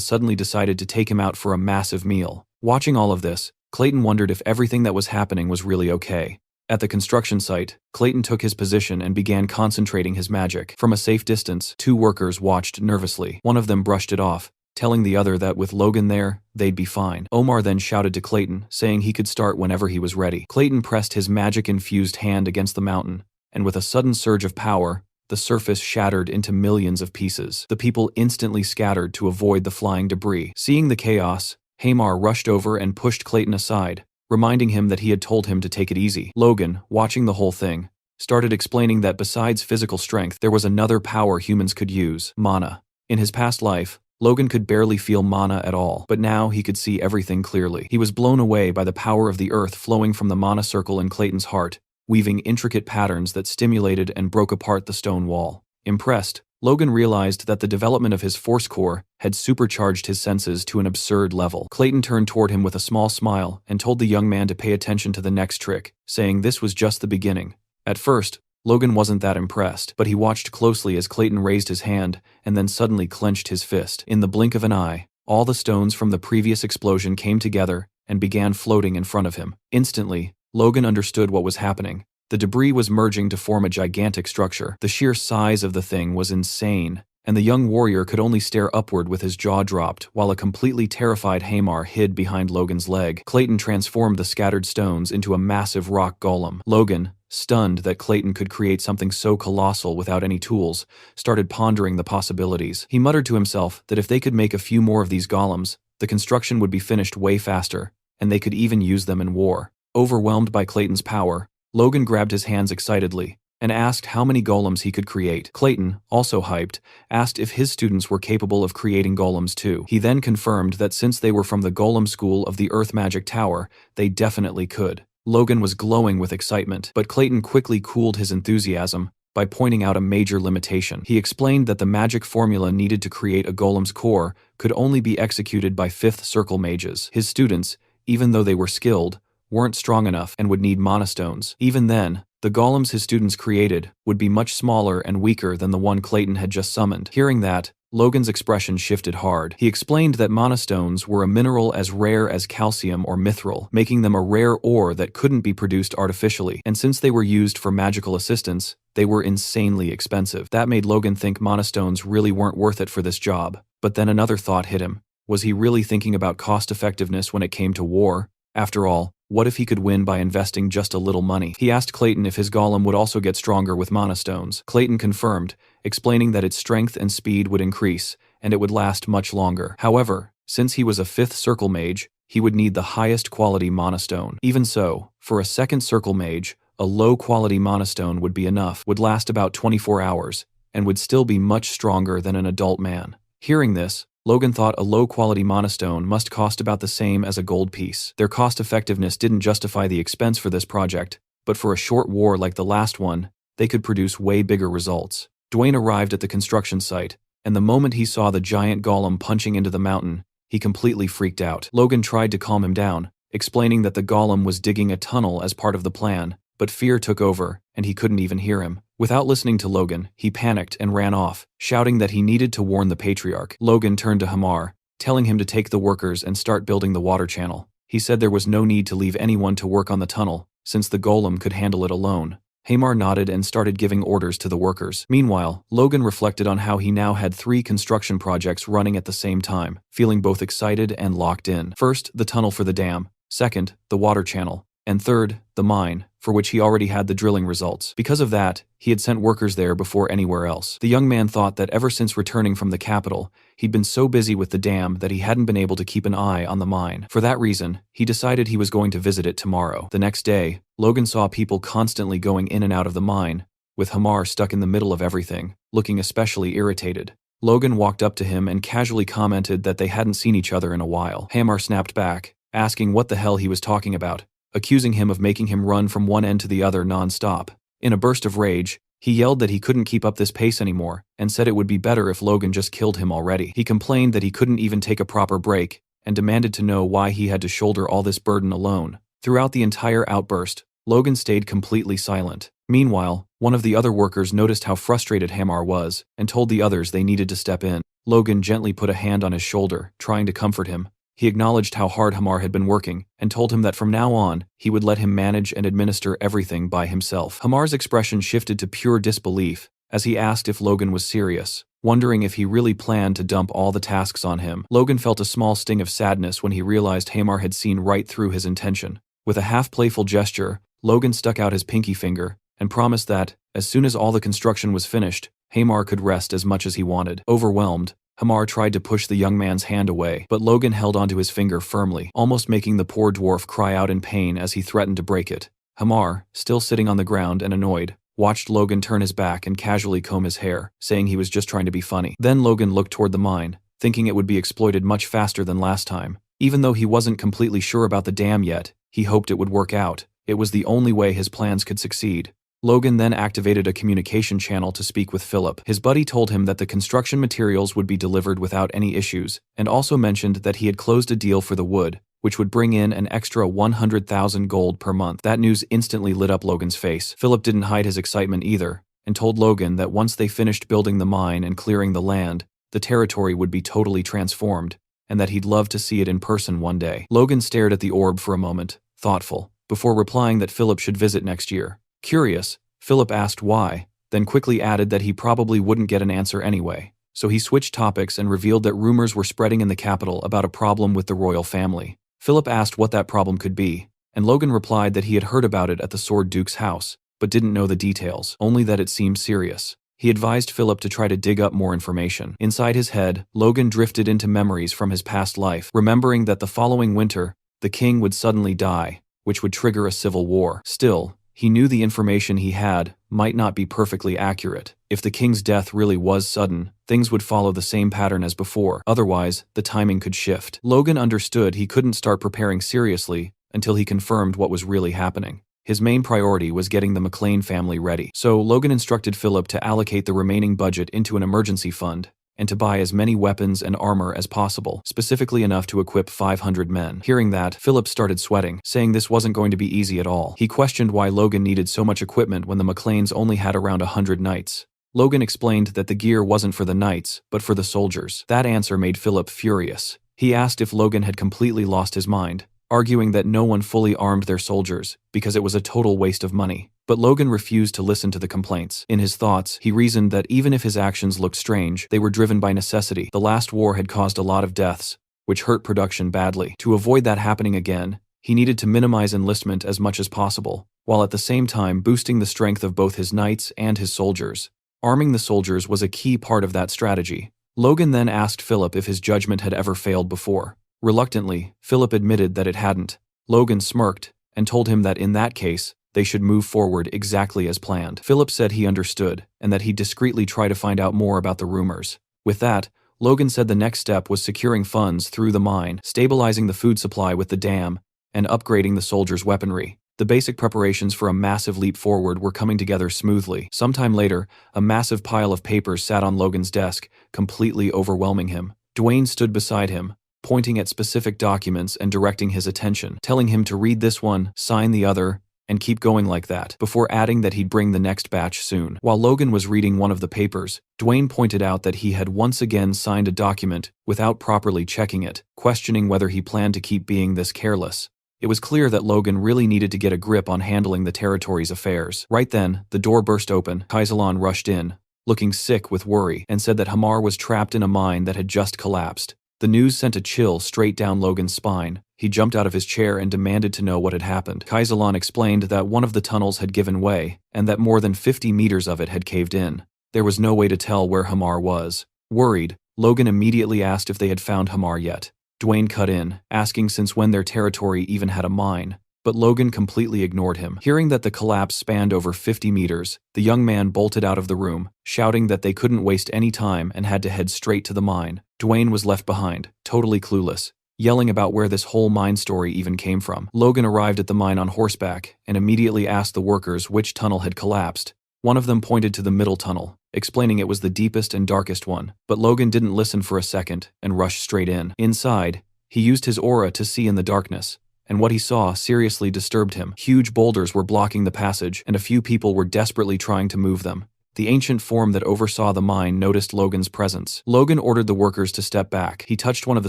suddenly decided to take him out for a massive meal. Watching all of this, Clayton wondered if everything that was happening was really okay. At the construction site, Clayton took his position and began concentrating his magic. From a safe distance, two workers watched nervously. One of them brushed it off, telling the other that with Logan there, they'd be fine. Omar then shouted to Clayton, saying he could start whenever he was ready. Clayton pressed his magic-infused hand against the mountain, and with a sudden surge of power, the surface shattered into millions of pieces. The people instantly scattered to avoid the flying debris. Seeing the chaos, Hamar rushed over and pushed Clayton aside, reminding him that he had told him to take it easy. Logan, watching the whole thing, started explaining that besides physical strength, there was another power humans could use: mana. In his past life, Logan could barely feel mana at all, but now he could see everything clearly. He was blown away by the power of the earth flowing from the mana circle in Clayton's heart, weaving intricate patterns that stimulated and broke apart the stone wall. Impressed, Logan realized that the development of his force core had supercharged his senses to an absurd level. Clayton turned toward him with a small smile and told the young man to pay attention to the next trick, saying this was just the beginning. At first, Logan wasn't that impressed, but he watched closely as Clayton raised his hand and then suddenly clenched his fist. In the blink of an eye, all the stones from the previous explosion came together and began floating in front of him. Instantly, Logan understood what was happening. The debris was merging to form a gigantic structure. The sheer size of the thing was insane, and the young warrior could only stare upward with his jaw dropped, while a completely terrified Hamar hid behind Logan's leg. Clayton transformed the scattered stones into a massive rock golem. Logan, stunned that Clayton could create something so colossal without any tools, started pondering the possibilities. He muttered to himself that if they could make a few more of these golems, the construction would be finished way faster, and they could even use them in war. Overwhelmed by Clayton's power, Logan grabbed his hands excitedly and asked how many golems he could create. Clayton, also hyped, asked if his students were capable of creating golems too. He then confirmed that since they were from the golem school of the Earth Magic Tower, they definitely could. Logan was glowing with excitement, but Clayton quickly cooled his enthusiasm by pointing out a major limitation. He explained that the magic formula needed to create a golem's core could only be executed by Fifth Circle mages. His students, even though they were skilled, weren't strong enough and would need mana stones. Even then, the golems his students created would be much smaller and weaker than the one Clayton had just summoned. Hearing that, Logan's expression shifted hard. He explained that mana stones were a mineral as rare as calcium or mithril, making them a rare ore that couldn't be produced artificially, and since they were used for magical assistance, they were insanely expensive. That made Logan think mana stones really weren't worth it for this job. But then another thought hit him. Was he really thinking about cost-effectiveness when it came to war? After all, what if he could win by investing just a little money? He asked Clayton if his golem would also get stronger with mana stones. Clayton confirmed, explaining that its strength and speed would increase, and it would last much longer. However, since he was a Fifth Circle mage, he would need the highest quality monostone. Even so, for a second circle mage, a low-quality monostone would be enough, would last about 24 hours, and would still be much stronger than an adult man. Hearing this, Logan thought a low-quality monostone must cost about the same as a gold piece. Their cost-effectiveness didn't justify the expense for this project, but for a short war like the last one, they could produce way bigger results. Dwayne arrived at the construction site, and the moment he saw the giant golem punching into the mountain, he completely freaked out. Logan tried to calm him down, explaining that the golem was digging a tunnel as part of the plan, but fear took over, and he couldn't even hear him. Without listening to Logan, he panicked and ran off, shouting that he needed to warn the patriarch. Logan turned to Hamar, telling him to take the workers and start building the water channel. He said there was no need to leave anyone to work on the tunnel, since the golem could handle it alone. Hamar nodded and started giving orders to the workers. Meanwhile, Logan reflected on how he now had 3 construction projects running at the same time, feeling both excited and locked in. First, the tunnel for the dam. Second, the water channel. And third, the mine, for which he already had the drilling results. Because of that, he had sent workers there before anywhere else. The young man thought that ever since returning from the capital, he'd been so busy with the dam that he hadn't been able to keep an eye on the mine. For that reason, he decided he was going to visit it tomorrow. The next day, Logan saw people constantly going in and out of the mine, with Hamar stuck in the middle of everything, looking especially irritated. Logan walked up to him and casually commented that they hadn't seen each other in a while. Hamar snapped back, asking what the hell he was talking about, accusing him of making him run from one end to the other non-stop. In a burst of rage, he yelled that he couldn't keep up this pace anymore, and said it would be better if Logan just killed him already. He complained that he couldn't even take a proper break, and demanded to know why he had to shoulder all this burden alone. Throughout the entire outburst, Logan stayed completely silent. Meanwhile, one of the other workers noticed how frustrated Hamar was, and told the others they needed to step in. Logan gently put a hand on his shoulder, trying to comfort him. He acknowledged how hard Hamar had been working, and told him that from now on, he would let him manage and administer everything by himself. Hamar's expression shifted to pure disbelief, as he asked if Logan was serious, wondering if he really planned to dump all the tasks on him. Logan felt a small sting of sadness when he realized Hamar had seen right through his intention. With a half-playful gesture, Logan stuck out his pinky finger, and promised that, as soon as all the construction was finished, Hamar could rest as much as he wanted. Overwhelmed, Hamar tried to push the young man's hand away, but Logan held onto his finger firmly, almost making the poor dwarf cry out in pain as he threatened to break it. Hamar, still sitting on the ground and annoyed, watched Logan turn his back and casually comb his hair, saying he was just trying to be funny. Then Logan looked toward the mine, thinking it would be exploited much faster than last time. Even though he wasn't completely sure about the dam yet, he hoped it would work out. It was the only way his plans could succeed. Logan then activated a communication channel to speak with Philip. His buddy told him that the construction materials would be delivered without any issues, and also mentioned that he had closed a deal for the wood, which would bring in an extra 100,000 gold per month. That news instantly lit up Logan's face. Philip didn't hide his excitement either, and told Logan that once they finished building the mine and clearing the land, the territory would be totally transformed, and that he'd love to see it in person one day. Logan stared at the orb for a moment, thoughtful, before replying that Philip should visit next year. Curious, Philip asked why, then quickly added that he probably wouldn't get an answer anyway. So he switched topics and revealed that rumors were spreading in the capital about a problem with the royal family. Philip asked what that problem could be, and Logan replied that he had heard about it at the Sword Duke's house, but didn't know the details, only that it seemed serious. He advised Philip to try to dig up more information. Inside his head, Logan drifted into memories from his past life, remembering that the following winter, the king would suddenly die, which would trigger a civil war. Still, he knew the information he had might not be perfectly accurate. If the king's death really was sudden, things would follow the same pattern as before. Otherwise, the timing could shift. Logan understood he couldn't start preparing seriously until he confirmed what was really happening. His main priority was getting the McLean family ready. So Logan instructed Philip to allocate the remaining budget into an emergency fund, and to buy as many weapons and armor as possible, specifically enough to equip 500 men. Hearing that, Philip started sweating, saying this wasn't going to be easy at all. He questioned why Logan needed so much equipment when the McLeans only had around 100 knights. Logan explained that the gear wasn't for the knights, but for the soldiers. That answer made Philip furious. He asked if Logan had completely lost his mind, arguing that no one fully armed their soldiers, because it was a total waste of money. But Logan refused to listen to the complaints. In his thoughts, he reasoned that even if his actions looked strange, they were driven by necessity. The last war had caused a lot of deaths, which hurt production badly. To avoid that happening again, he needed to minimize enlistment as much as possible, while at the same time boosting the strength of both his knights and his soldiers. Arming the soldiers was a key part of that strategy. Logan then asked Philip if his judgment had ever failed before. Reluctantly, Philip admitted that it hadn't. Logan smirked and told him that in that case, they should move forward exactly as planned. Philip said he understood and that he'd discreetly try to find out more about the rumors. With that, Logan said the next step was securing funds through the mine, stabilizing the food supply with the dam, and upgrading the soldiers' weaponry. The basic preparations for a massive leap forward were coming together smoothly. Sometime later, a massive pile of papers sat on Logan's desk, completely overwhelming him. Dwayne stood beside him, pointing at specific documents and directing his attention, telling him to read this one, sign the other, and keep going like that, before adding that he'd bring the next batch soon. While Logan was reading one of the papers, Dwayne pointed out that he had once again signed a document without properly checking it, questioning whether he planned to keep being this careless. It was clear that Logan really needed to get a grip on handling the territory's affairs. Right then, the door burst open. Kaisalan rushed in, looking sick with worry, and said that Hamar was trapped in a mine that had just collapsed. The news sent a chill straight down Logan's spine. He jumped out of his chair and demanded to know what had happened. Kaisalan explained that one of the tunnels had given way, and that more than 50 meters of it had caved in. There was no way to tell where Hamar was. Worried, Logan immediately asked if they had found Hamar yet. Dwayne cut in, asking since when their territory even had a mine, but Logan completely ignored him. Hearing that the collapse spanned over 50 meters, the young man bolted out of the room, shouting that they couldn't waste any time and had to head straight to the mine. Dwayne was left behind, totally clueless, yelling about where this whole mine story even came from. Logan arrived at the mine on horseback and immediately asked the workers which tunnel had collapsed. One of them pointed to the middle tunnel, explaining it was the deepest and darkest one, but Logan didn't listen for a second and rushed straight in. Inside, he used his aura to see in the darkness, and what he saw seriously disturbed him. Huge boulders were blocking the passage, and a few people were desperately trying to move them. The ancient form that oversaw the mine noticed Logan's presence. Logan ordered the workers to step back. He touched one of the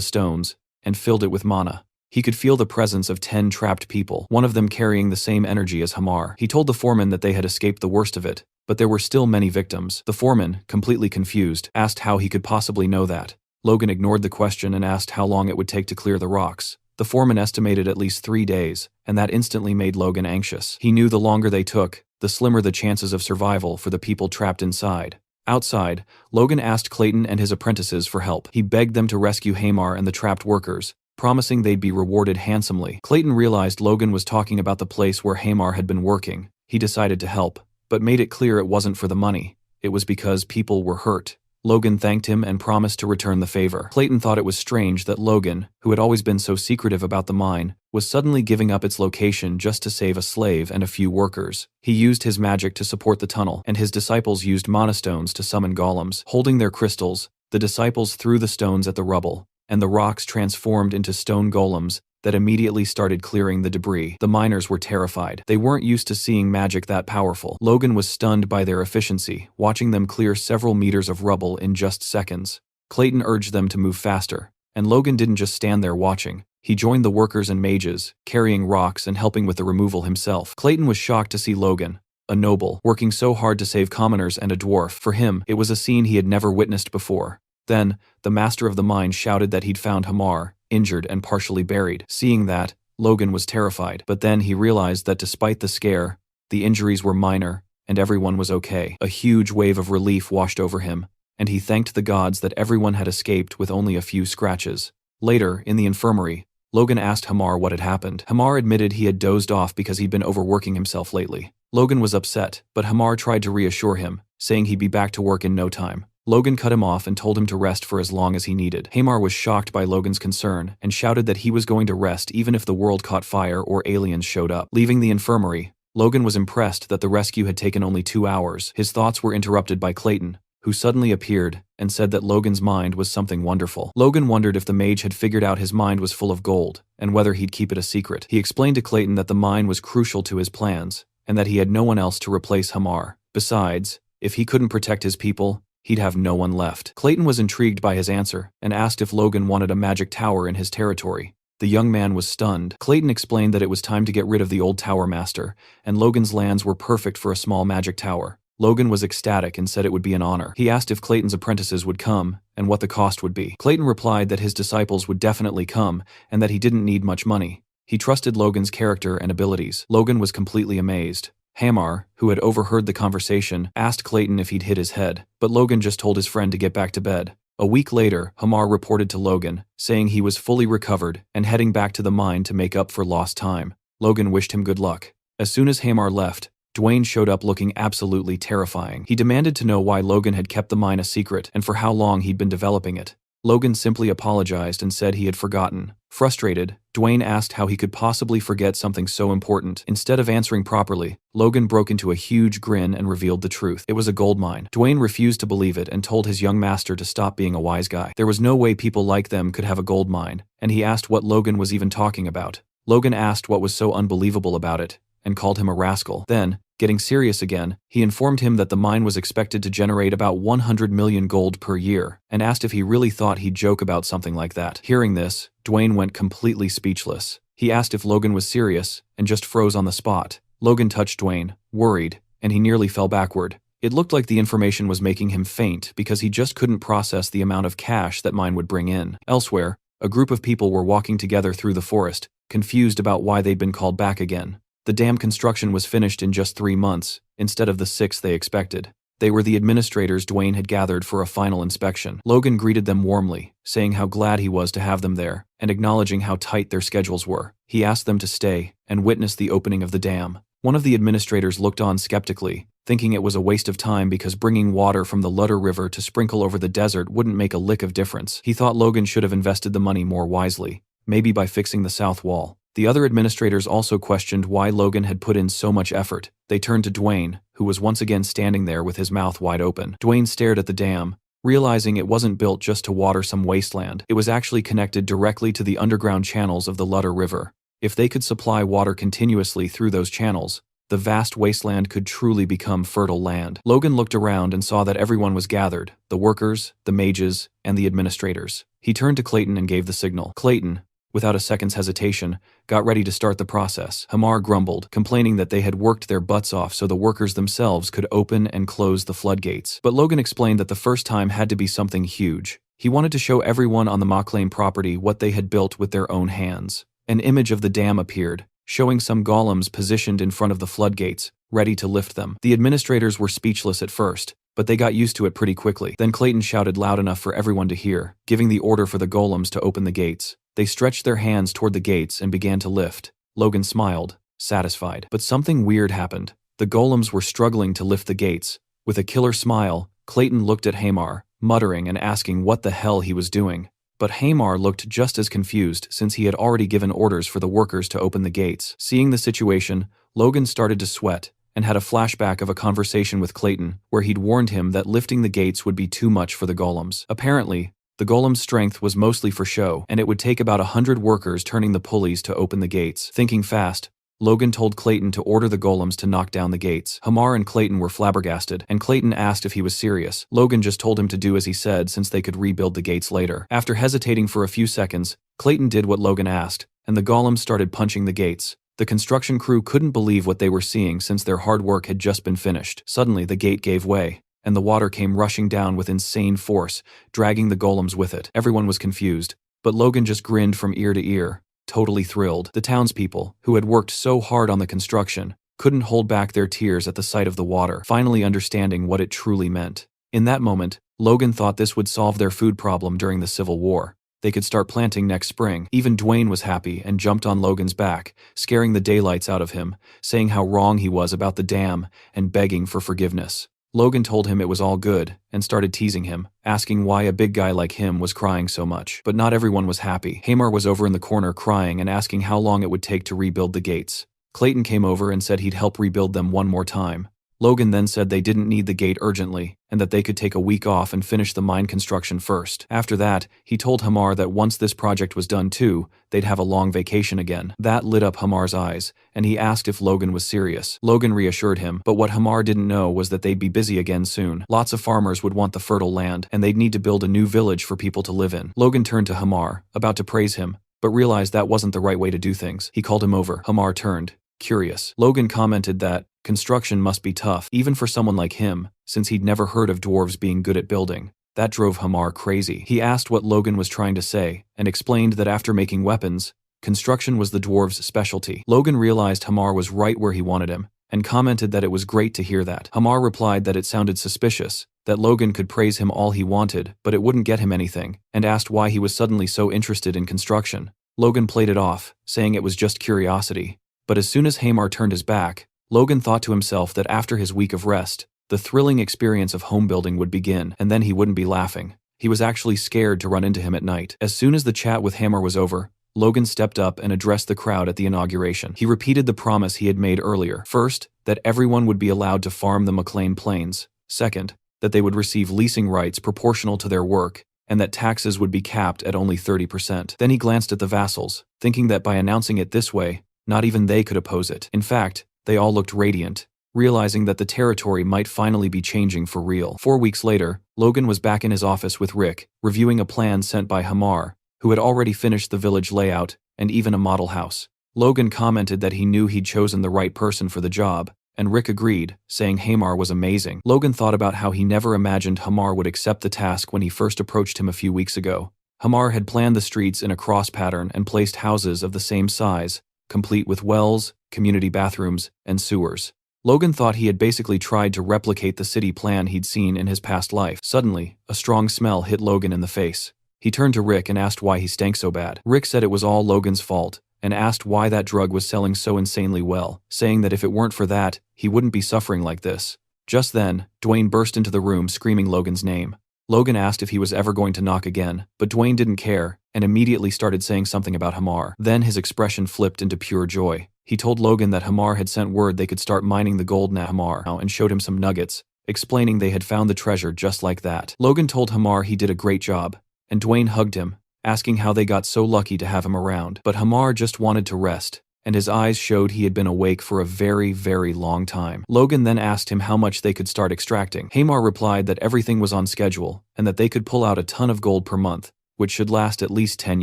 stones and filled it with mana. He could feel the presence of 10 trapped people, one of them carrying the same energy as Hamar. He told the foreman that they had escaped the worst of it, but there were still many victims. The foreman, completely confused, asked how he could possibly know that. Logan ignored the question and asked how long it would take to clear the rocks. The foreman estimated at least 3 days, and that instantly made Logan anxious. He knew the longer they took, the slimmer the chances of survival for the people trapped inside. Outside, Logan asked Clayton and his apprentices for help. He begged them to rescue Hamar and the trapped workers, promising they'd be rewarded handsomely. Clayton realized Logan was talking about the place where Hamar had been working. He decided to help, but made it clear it wasn't for the money. It was because people were hurt. Logan thanked him and promised to return the favor. Clayton thought it was strange that Logan, who had always been so secretive about the mine, was suddenly giving up its location just to save a slave and a few workers. He used his magic to support the tunnel, and his disciples used mana stones to summon golems. Holding their crystals, the disciples threw the stones at the rubble, and the rocks transformed into stone golems that immediately started clearing the debris. The miners were terrified. They weren't used to seeing magic that powerful. Logan was stunned by their efficiency, watching them clear several meters of rubble in just seconds. Clayton urged them to move faster, and Logan didn't just stand there watching. He joined the workers and mages, carrying rocks and helping with the removal himself. Clayton was shocked to see Logan, a noble, working so hard to save commoners and a dwarf. For him, it was a scene he had never witnessed before. Then, the master of the mine shouted that he'd found Hamar, injured and partially buried. Seeing that, Logan was terrified, but then he realized that despite the scare, the injuries were minor, and everyone was okay. A huge wave of relief washed over him, and he thanked the gods that everyone had escaped with only a few scratches. Later, in the infirmary, Logan asked Hamar what had happened. Hamar admitted he had dozed off because he'd been overworking himself lately. Logan was upset, but Hamar tried to reassure him, saying he'd be back to work in no time. Logan cut him off and told him to rest for as long as he needed. Hamar was shocked by Logan's concern and shouted that he was going to rest even if the world caught fire or aliens showed up. Leaving the infirmary, Logan was impressed that the rescue had taken only 2 hours. His thoughts were interrupted by Clayton, who suddenly appeared and said that Logan's mind was something wonderful. Logan wondered if the mage had figured out his mind was full of gold and whether he'd keep it a secret. He explained to Clayton that the mine was crucial to his plans and that he had no one else to replace Hamar. Besides, if he couldn't protect his people, he'd have no one left. Clayton was intrigued by his answer and asked if Logan wanted a magic tower in his territory. The young man was stunned. Clayton explained that it was time to get rid of the old tower master, and Logan's lands were perfect for a small magic tower. Logan was ecstatic and said it would be an honor. He asked if Clayton's apprentices would come and what the cost would be. Clayton replied that his disciples would definitely come and that he didn't need much money. He trusted Logan's character and abilities. Logan was completely amazed. Hamar, who had overheard the conversation, asked Clayton if he'd hit his head, but Logan just told his friend to get back to bed. A week later, Hamar reported to Logan, saying he was fully recovered and heading back to the mine to make up for lost time. Logan wished him good luck. As soon as Hamar left, Dwayne showed up looking absolutely terrifying. He demanded to know why Logan had kept the mine a secret and for how long he'd been developing it. Logan simply apologized and said he had forgotten. Frustrated, Dwayne asked how he could possibly forget something so important. Instead of answering properly, Logan broke into a huge grin and revealed the truth. It was a gold mine. Dwayne refused to believe it and told his young master to stop being a wise guy. There was no way people like them could have a gold mine, and he asked what Logan was even talking about. Logan asked what was so unbelievable about it, and called him a rascal. Then, getting serious again, he informed him that the mine was expected to generate about 100 million gold per year, and asked if he really thought he'd joke about something like that. Hearing this, Dwayne went completely speechless. He asked if Logan was serious, and just froze on the spot. Logan touched Dwayne, worried, and he nearly fell backward. It looked like the information was making him faint because he just couldn't process the amount of cash that mine would bring in. Elsewhere, a group of people were walking together through the forest, confused about why they'd been called back again. The dam construction was finished in just 3 months, instead of the 6 they expected. They were the administrators Dwayne had gathered for a final inspection. Logan greeted them warmly, saying how glad he was to have them there, and acknowledging how tight their schedules were. He asked them to stay and witness the opening of the dam. One of the administrators looked on skeptically, thinking it was a waste of time because bringing water from the Ludder River to sprinkle over the desert wouldn't make a lick of difference. He thought Logan should have invested the money more wisely, maybe by fixing the south wall. The other administrators also questioned why Logan had put in so much effort. They turned to Dwayne, who was once again standing there with his mouth wide open. Dwayne stared at the dam, realizing it wasn't built just to water some wasteland. It was actually connected directly to the underground channels of the Ludder River. If they could supply water continuously through those channels, the vast wasteland could truly become fertile land. Logan looked around and saw that everyone was gathered, the workers, the mages, and the administrators. He turned to Clayton and gave the signal. Clayton, without a second's hesitation, got ready to start the process. Hamar grumbled, complaining that they had worked their butts off so the workers themselves could open and close the floodgates. But Logan explained that the first time had to be something huge. He wanted to show everyone on the Maclane property what they had built with their own hands. An image of the dam appeared, showing some golems positioned in front of the floodgates, ready to lift them. The administrators were speechless at first, but they got used to it pretty quickly. Then Clayton shouted loud enough for everyone to hear, giving the order for the golems to open the gates. They stretched their hands toward the gates and began to lift. Logan smiled, satisfied. But something weird happened. The golems were struggling to lift the gates. With a killer smile, Clayton looked at Hamar, muttering and asking what the hell he was doing. But Hamar looked just as confused since he had already given orders for the workers to open the gates. Seeing the situation, Logan started to sweat and had a flashback of a conversation with Clayton where he'd warned him that lifting the gates would be too much for the golems. Apparently, the golem's strength was mostly for show, and it would take about 100 workers turning the pulleys to open the gates. Thinking fast, Logan told Clayton to order the golems to knock down the gates. Hamar and Clayton were flabbergasted, and Clayton asked if he was serious. Logan just told him to do as he said since they could rebuild the gates later. After hesitating for a few seconds, Clayton did what Logan asked, and the golems started punching the gates. The construction crew couldn't believe what they were seeing since their hard work had just been finished. Suddenly, the gate gave way, and the water came rushing down with insane force, dragging the golems with it. Everyone was confused, but Logan just grinned from ear to ear, totally thrilled. The townspeople, who had worked so hard on the construction, couldn't hold back their tears at the sight of the water, finally understanding what it truly meant. In that moment, Logan thought this would solve their food problem during the Civil War. They could start planting next spring. Even Dwayne was happy and jumped on Logan's back, scaring the daylights out of him, saying how wrong he was about the dam and begging for forgiveness. Logan told him it was all good and started teasing him, asking why a big guy like him was crying so much. But not everyone was happy. Hamar was over in the corner crying and asking how long it would take to rebuild the gates. Clayton came over and said he'd help rebuild them one more time. Logan then said they didn't need the gate urgently, and that they could take a week off and finish the mine construction first. After that, he told Hamar that once this project was done too, they'd have a long vacation again. That lit up Hamar's eyes, and he asked if Logan was serious. Logan reassured him, but what Hamar didn't know was that they'd be busy again soon. Lots of farmers would want the fertile land, and they'd need to build a new village for people to live in. Logan turned to Hamar, about to praise him, but realized that wasn't the right way to do things. He called him over. Hamar turned, curious. Logan commented that construction must be tough, even for someone like him, since he'd never heard of dwarves being good at building. That drove Hamar crazy. He asked what Logan was trying to say, and explained that after making weapons, construction was the dwarves' specialty. Logan realized Hamar was right where he wanted him, and commented that it was great to hear that. Hamar replied that it sounded suspicious, that Logan could praise him all he wanted, but it wouldn't get him anything, and asked why he was suddenly so interested in construction. Logan played it off, saying it was just curiosity. But as soon as Hamar turned his back, Logan thought to himself that after his week of rest, the thrilling experience of home building would begin, and then he wouldn't be laughing. He was actually scared to run into him at night. As soon as the chat with Hamar was over, Logan stepped up and addressed the crowd at the inauguration. He repeated the promise he had made earlier. First, that everyone would be allowed to farm the McLean Plains. Second, that they would receive leasing rights proportional to their work, and that taxes would be capped at only 30%. Then he glanced at the vassals, thinking that by announcing it this way, not even they could oppose it. In fact, they all looked radiant, realizing that the territory might finally be changing for real. 4 weeks later, Logan was back in his office with Rick, reviewing a plan sent by Hamar, who had already finished the village layout and even a model house. Logan commented that he knew he'd chosen the right person for the job, and Rick agreed, saying Hamar was amazing. Logan thought about how he never imagined Hamar would accept the task when he first approached him a few weeks ago. Hamar had planned the streets in a cross pattern and placed houses of the same size, complete with wells, community bathrooms, and sewers. Logan thought he had basically tried to replicate the city plan he'd seen in his past life. Suddenly, a strong smell hit Logan in the face. He turned to Rick and asked why he stank so bad. Rick said it was all Logan's fault, and asked why that drug was selling so insanely well, saying that if it weren't for that, he wouldn't be suffering like this. Just then, Dwayne burst into the room screaming Logan's name. Logan asked if he was ever going to knock again, but Dwayne didn't care, and immediately started saying something about Hamar. Then his expression flipped into pure joy. He told Logan that Hamar had sent word they could start mining the gold now Hamar and showed him some nuggets, explaining they had found the treasure just like that. Logan told Hamar he did a great job, and Dwayne hugged him, asking how they got so lucky to have him around. But Hamar just wanted to rest, and his eyes showed he had been awake for a very, very long time. Logan then asked him how much they could start extracting. Hamar replied that everything was on schedule, and that they could pull out a ton of gold per month, which should last at least 10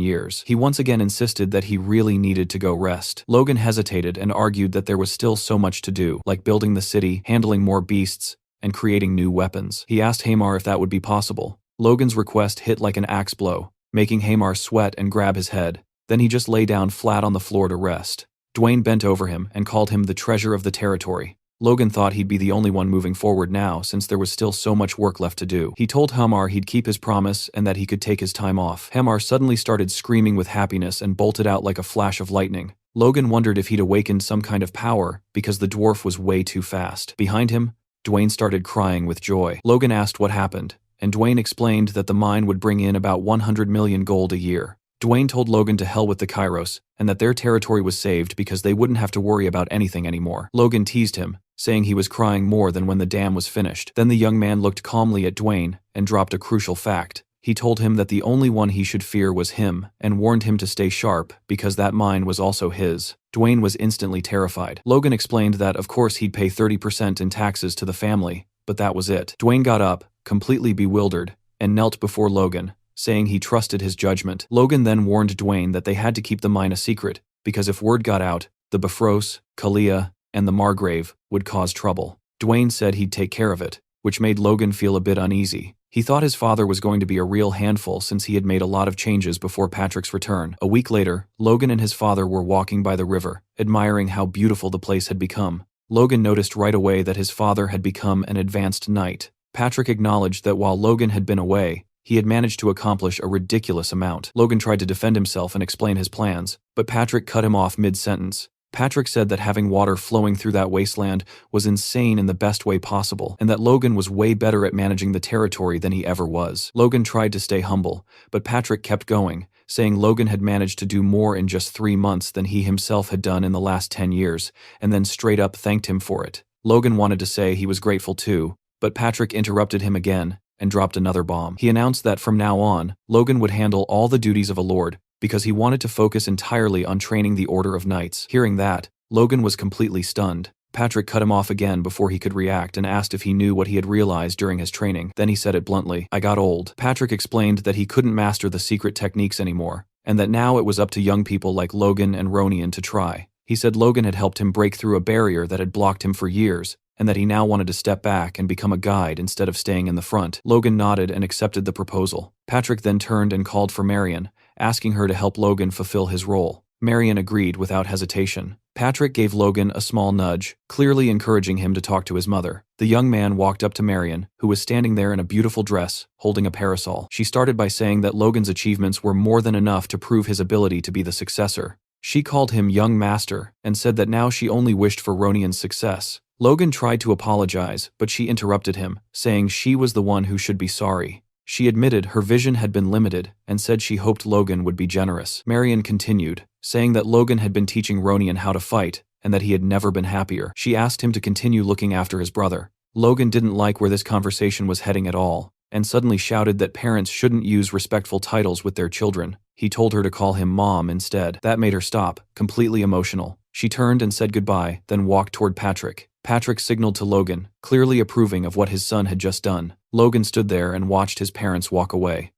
years. He once again insisted that he really needed to go rest. Logan hesitated and argued that there was still so much to do, like building the city, handling more beasts, and creating new weapons. He asked Hamar if that would be possible. Logan's request hit like an axe blow, making Hamar sweat and grab his head. Then he just lay down flat on the floor to rest. Dwayne bent over him and called him the treasure of the territory. Logan thought he'd be the only one moving forward now since there was still so much work left to do. He told Hamar he'd keep his promise and that he could take his time off. Hamar suddenly started screaming with happiness and bolted out like a flash of lightning. Logan wondered if he'd awakened some kind of power because the dwarf was way too fast. Behind him, Dwayne started crying with joy. Logan asked what happened, and Dwayne explained that the mine would bring in about 100 million gold a year. Dwayne told Logan to hell with the Kairos, and that their territory was saved because they wouldn't have to worry about anything anymore. Logan teased him, saying he was crying more than when the dam was finished. Then the young man looked calmly at Dwayne and dropped a crucial fact. He told him that the only one he should fear was him, and warned him to stay sharp because that mine was also his. Dwayne was instantly terrified. Logan explained that of course he'd pay 30% in taxes to the family, but that was it. Dwayne got up, completely bewildered, and knelt before Logan, saying he trusted his judgment. Logan then warned Dwayne that they had to keep the mine a secret, because if word got out, the Bifrost, Kalia, and the Margrave would cause trouble. Dwayne said he'd take care of it, which made Logan feel a bit uneasy. He thought his father was going to be a real handful since he had made a lot of changes before Patrick's return. A week later, Logan and his father were walking by the river, admiring how beautiful the place had become. Logan noticed right away that his father had become an advanced knight. Patrick acknowledged that while Logan had been away, he had managed to accomplish a ridiculous amount. Logan tried to defend himself and explain his plans, but Patrick cut him off mid-sentence. Patrick said that having water flowing through that wasteland was insane in the best way possible, and that Logan was way better at managing the territory than he ever was. Logan tried to stay humble, but Patrick kept going, saying Logan had managed to do more in just 3 months than he himself had done in the last 10 years, and then straight up thanked him for it. Logan wanted to say he was grateful too, but Patrick interrupted him again and dropped another bomb. He announced that from now on, Logan would handle all the duties of a lord, because he wanted to focus entirely on training the Order of Knights. Hearing that, Logan was completely stunned. Patrick cut him off again before he could react and asked if he knew what he had realized during his training. Then he said it bluntly, "I got old." Patrick explained that he couldn't master the secret techniques anymore, and that now it was up to young people like Logan and Ronian to try. He said Logan had helped him break through a barrier that had blocked him for years, and that he now wanted to step back and become a guide instead of staying in the front. Logan nodded and accepted the proposal. Patrick then turned and called for Marion, asking her to help Logan fulfill his role. Marion agreed without hesitation. Patrick gave Logan a small nudge, clearly encouraging him to talk to his mother. The young man walked up to Marion, who was standing there in a beautiful dress, holding a parasol. She started by saying that Logan's achievements were more than enough to prove his ability to be the successor. She called him young master and said that now she only wished for Ronian's success. Logan tried to apologize, but she interrupted him, saying she was the one who should be sorry. She admitted her vision had been limited and said she hoped Logan would be generous. Marion continued, saying that Logan had been teaching Ronian how to fight and that he had never been happier. She asked him to continue looking after his brother. Logan didn't like where this conversation was heading at all, and suddenly shouted that parents shouldn't use respectful titles with their children. He told her to call him Mom instead. That made her stop, completely emotional. She turned and said goodbye, then walked toward Patrick. Patrick signaled to Logan, clearly approving of what his son had just done. Logan stood there and watched his parents walk away.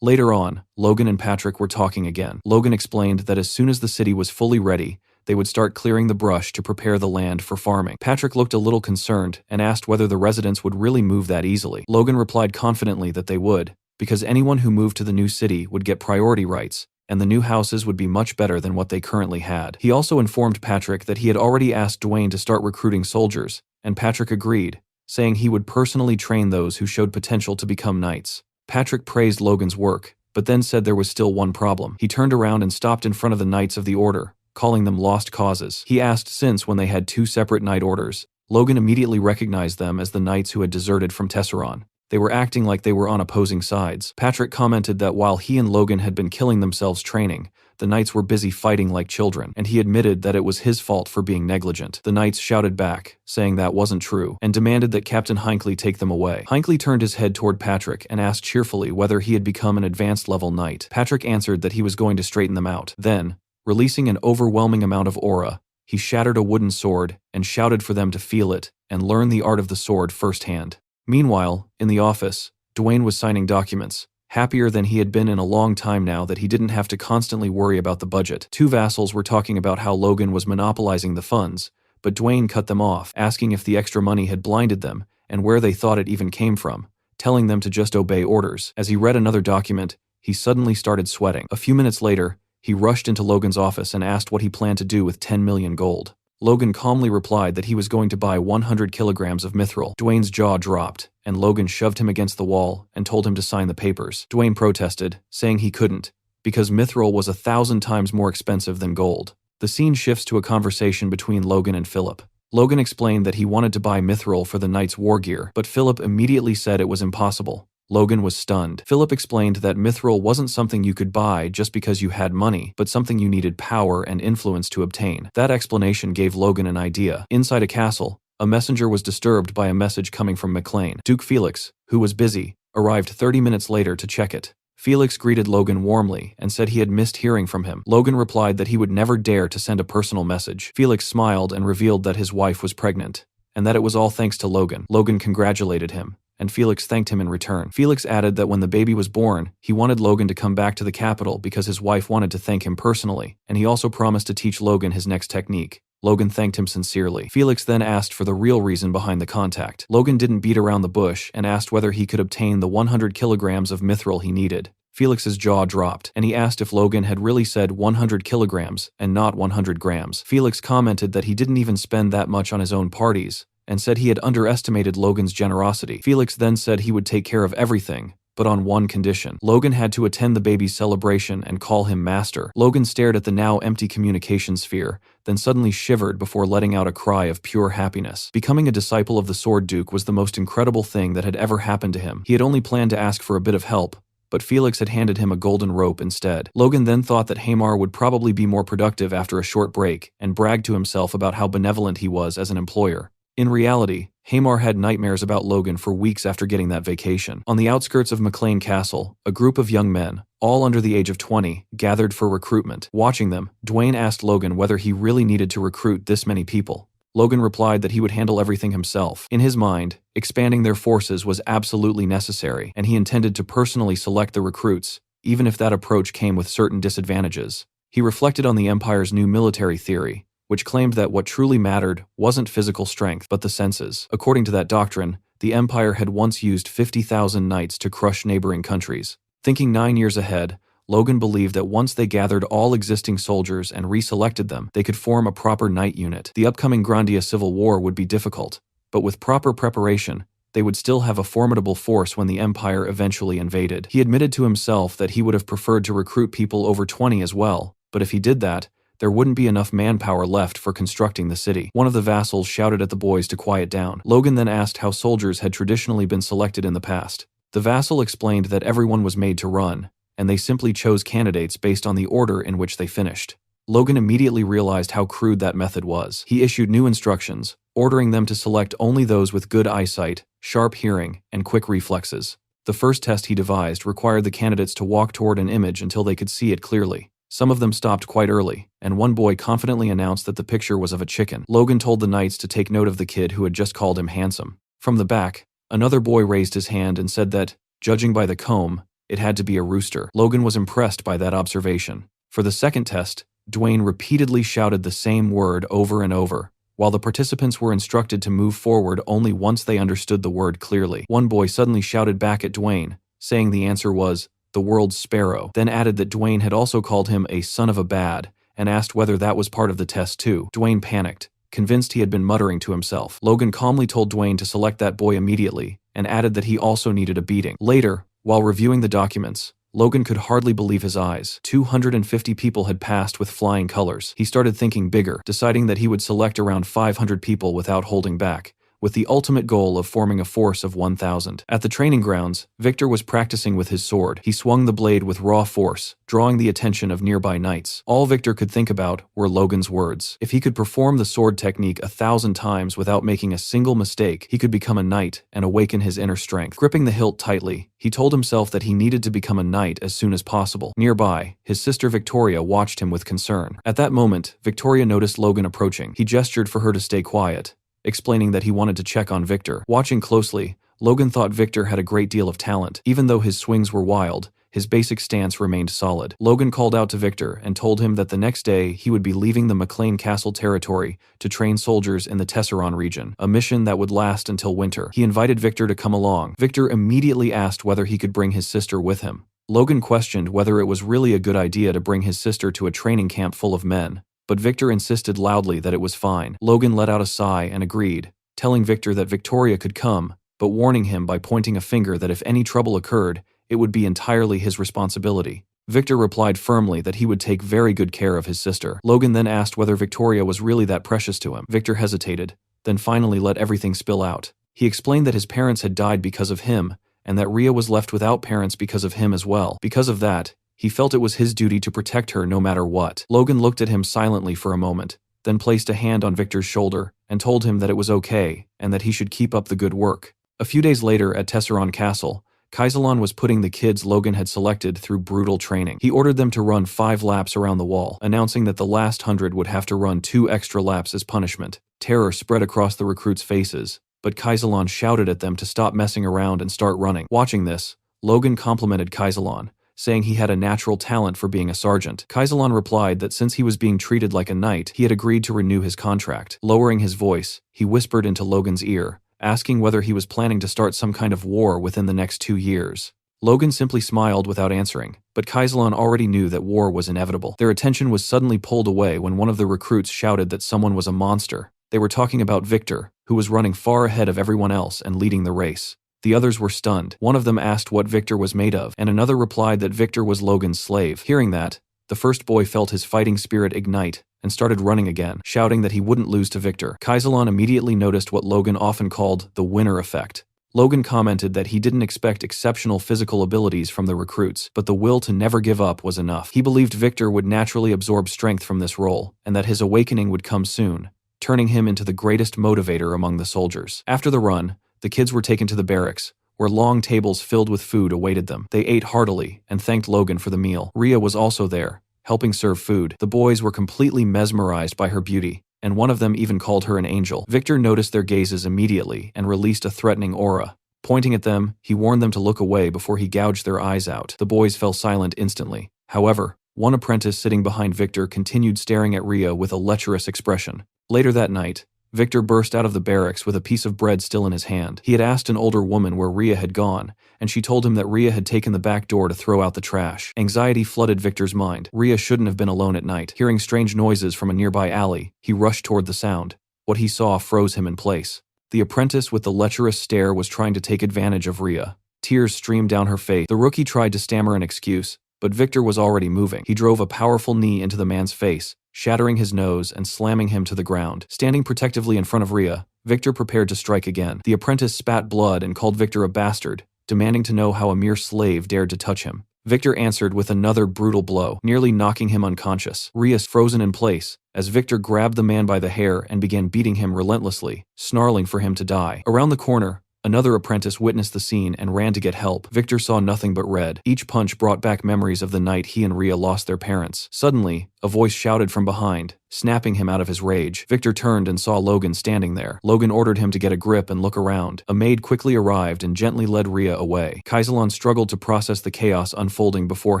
Later on, Logan and Patrick were talking again. Logan explained that as soon as the city was fully ready, they would start clearing the brush to prepare the land for farming. Patrick looked a little concerned and asked whether the residents would really move that easily. Logan replied confidently that they would, because anyone who moved to the new city would get priority rights, and the new houses would be much better than what they currently had. He also informed Patrick that he had already asked Dwayne to start recruiting soldiers, and Patrick agreed, saying he would personally train those who showed potential to become knights. Patrick praised Logan's work, but then said there was still one problem. He turned around and stopped in front of the Knights of the Order, calling them lost causes. He asked since when they had two separate knight orders. Logan immediately recognized them as the knights who had deserted from Tesseron. They were acting like they were on opposing sides. Patrick commented that while he and Logan had been killing themselves training, the knights were busy fighting like children, and he admitted that it was his fault for being negligent. The knights shouted back, saying that wasn't true, and demanded that Captain Hinckley take them away. Hinckley turned his head toward Patrick and asked cheerfully whether he had become an advanced level knight. Patrick answered that he was going to straighten them out. Then, releasing an overwhelming amount of aura, he shattered a wooden sword and shouted for them to feel it and learn the art of the sword firsthand. Meanwhile, in the office, Dwayne was signing documents, happier than he had been in a long time now that he didn't have to constantly worry about the budget. Two vassals were talking about how Logan was monopolizing the funds, but Dwayne cut them off, asking if the extra money had blinded them and where they thought it even came from, telling them to just obey orders. As he read another document, he suddenly started sweating. A few minutes later, he rushed into Logan's office and asked what he planned to do with 10 million gold. Logan calmly replied that he was going to buy 100 kilograms of mithril. Dwayne's jaw dropped, and Logan shoved him against the wall and told him to sign the papers. Dwayne protested, saying he couldn't, because mithril was 1,000 times more expensive than gold. The scene shifts to a conversation between Logan and Philip. Logan explained that he wanted to buy mithril for the knight's war gear, but Philip immediately said it was impossible. Logan was stunned. Philip explained that mithril wasn't something you could buy just because you had money, but something you needed power and influence to obtain. That explanation gave Logan an idea. Inside a castle, a messenger was disturbed by a message coming from McLean. Duke Felix, who was busy, arrived 30 minutes later to check it. Felix greeted Logan warmly and said he had missed hearing from him. Logan replied that he would never dare to send a personal message. Felix smiled and revealed that his wife was pregnant, and that it was all thanks to Logan. Logan congratulated him, and Felix thanked him in return. Felix added that when the baby was born, he wanted Logan to come back to the capital because his wife wanted to thank him personally, and he also promised to teach Logan his next technique. Logan thanked him sincerely. Felix then asked for the real reason behind the contact. Logan didn't beat around the bush and asked whether he could obtain the 100 kilograms of mithril he needed. Felix's jaw dropped, and he asked if Logan had really said 100 kilograms and not 100 grams. Felix commented that he didn't even spend that much on his own parties, and said he had underestimated Logan's generosity. Felix then said he would take care of everything, but on one condition. Logan had to attend the baby's celebration and call him master. Logan stared at the now empty communication sphere, then suddenly shivered before letting out a cry of pure happiness. Becoming a disciple of the Sword Duke was the most incredible thing that had ever happened to him. He had only planned to ask for a bit of help, but Felix had handed him a golden rope instead. Logan then thought that Hamar would probably be more productive after a short break, and bragged to himself about how benevolent he was as an employer. In reality, Hamar had nightmares about Logan for weeks after getting that vacation. On the outskirts of McLean Castle, a group of young men, all under the age of 20, gathered for recruitment. Watching them, Dwayne asked Logan whether he really needed to recruit this many people. Logan replied that he would handle everything himself. In his mind, expanding their forces was absolutely necessary, and he intended to personally select the recruits, even if that approach came with certain disadvantages. He reflected on the Empire's new military theory, which claimed that what truly mattered wasn't physical strength, but the senses. According to that doctrine, the Empire had once used 50,000 knights to crush neighboring countries. Thinking 9 years ahead, Logan believed that once they gathered all existing soldiers and reselected them, they could form a proper knight unit. The upcoming Grandia Civil War would be difficult, but with proper preparation, they would still have a formidable force when the Empire eventually invaded. He admitted to himself that he would have preferred to recruit people over 20 as well, but if he did that, there wouldn't be enough manpower left for constructing the city. One of the vassals shouted at the boys to quiet down. Logan then asked how soldiers had traditionally been selected in the past. The vassal explained that everyone was made to run, and they simply chose candidates based on the order in which they finished. Logan immediately realized how crude that method was. He issued new instructions, ordering them to select only those with good eyesight, sharp hearing, and quick reflexes. The first test he devised required the candidates to walk toward an image until they could see it clearly. Some of them stopped quite early, and one boy confidently announced that the picture was of a chicken. Logan told the knights to take note of the kid who had just called him handsome. From the back, another boy raised his hand and said that, judging by the comb, it had to be a rooster. Logan was impressed by that observation. For the second test, Dwayne repeatedly shouted the same word over and over, while the participants were instructed to move forward only once they understood the word clearly. One boy suddenly shouted back at Dwayne, saying the answer was, the world's sparrow, then added that Dwayne had also called him a son of a bad, and asked whether that was part of the test too. Dwayne panicked, convinced he had been muttering to himself. Logan calmly told Dwayne to select that boy immediately, and added that he also needed a beating. Later, while reviewing the documents, Logan could hardly believe his eyes. 250 people had passed with flying colors. He started thinking bigger, deciding that he would select around 500 people without holding back, with the ultimate goal of forming a force of 1,000. At the training grounds, Victor was practicing with his sword. He swung the blade with raw force, drawing the attention of nearby knights. All Victor could think about were Logan's words. If he could perform the sword technique 1,000 times without making a single mistake, he could become a knight and awaken his inner strength. Gripping the hilt tightly, he told himself that he needed to become a knight as soon as possible. Nearby, his sister Victoria watched him with concern. At that moment, Victoria noticed Logan approaching. He gestured for her to stay quiet, explaining that he wanted to check on Victor. Watching closely, Logan thought Victor had a great deal of talent. Even though his swings were wild, his basic stance remained solid. Logan called out to Victor and told him that the next day he would be leaving the McLean Castle territory to train soldiers in the Tesseron region, a mission that would last until winter. He invited Victor to come along. Victor immediately asked whether he could bring his sister with him. Logan questioned whether it was really a good idea to bring his sister to a training camp full of men, but Victor insisted loudly that it was fine. Logan let out a sigh and agreed, telling Victor that Victoria could come, but warning him by pointing a finger that if any trouble occurred, it would be entirely his responsibility. Victor replied firmly that he would take very good care of his sister. Logan then asked whether Victoria was really that precious to him. Victor hesitated, then finally let everything spill out. He explained that his parents had died because of him, and that Rhea was left without parents because of him as well. Because of that, he felt it was his duty to protect her no matter what. Logan looked at him silently for a moment, then placed a hand on Victor's shoulder and told him that it was okay and that he should keep up the good work. A few days later at Tesseron Castle, Kaisalon was putting the kids Logan had selected through brutal training. He ordered them to run 5 laps around the wall, announcing that the last 100 would have to run 2 extra laps as punishment. Terror spread across the recruits' faces, but Kaisalon shouted at them to stop messing around and start running. Watching this, Logan complimented Kaisalon, saying he had a natural talent for being a sergeant. Kaisalon replied that since he was being treated like a knight, he had agreed to renew his contract. Lowering his voice, he whispered into Logan's ear, asking whether he was planning to start some kind of war within the next 2 years. Logan simply smiled without answering, but Kaisalon already knew that war was inevitable. Their attention was suddenly pulled away when one of the recruits shouted that someone was a monster. They were talking about Victor, who was running far ahead of everyone else and leading the race. The others were stunned. One of them asked what Victor was made of, and another replied that Victor was Logan's slave. Hearing that, the first boy felt his fighting spirit ignite and started running again, shouting that he wouldn't lose to Victor. Kaisalon immediately noticed what Logan often called the winner effect. Logan commented that he didn't expect exceptional physical abilities from the recruits, but the will to never give up was enough. He believed Victor would naturally absorb strength from this role, and that his awakening would come soon, turning him into the greatest motivator among the soldiers. After the run, the kids were taken to the barracks, where long tables filled with food awaited them. They ate heartily and thanked Logan for the meal. Rhea was also there, helping serve food. The boys were completely mesmerized by her beauty, and one of them even called her an angel. Victor noticed their gazes immediately and released a threatening aura. Pointing at them, he warned them to look away before he gouged their eyes out. The boys fell silent instantly. However, one apprentice sitting behind Victor continued staring at Rhea with a lecherous expression. Later that night, Victor burst out of the barracks with a piece of bread still in his hand. He had asked an older woman where Rhea had gone, and she told him that Rhea had taken the back door to throw out the trash. Anxiety flooded Victor's mind. Rhea shouldn't have been alone at night. Hearing strange noises from a nearby alley, he rushed toward the sound. What he saw froze him in place. The apprentice with the lecherous stare was trying to take advantage of Rhea. Tears streamed down her face. The rookie tried to stammer an excuse, but Victor was already moving. He drove a powerful knee into the man's face, shattering his nose and slamming him to the ground. Standing protectively in front of Rhea, Victor prepared to strike again. The apprentice spat blood and called Victor a bastard, demanding to know how a mere slave dared to touch him. Victor answered with another brutal blow, nearly knocking him unconscious. Rhea frozen in place, as Victor grabbed the man by the hair and began beating him relentlessly, snarling for him to die. Around the corner, another apprentice witnessed the scene and ran to get help. Victor saw nothing but red. Each punch brought back memories of the night he and Rhea lost their parents. Suddenly, a voice shouted from behind, snapping him out of his rage. Victor turned and saw Logan standing there. Logan ordered him to get a grip and look around. A maid quickly arrived and gently led Rhea away. Kaisalon struggled to process the chaos unfolding before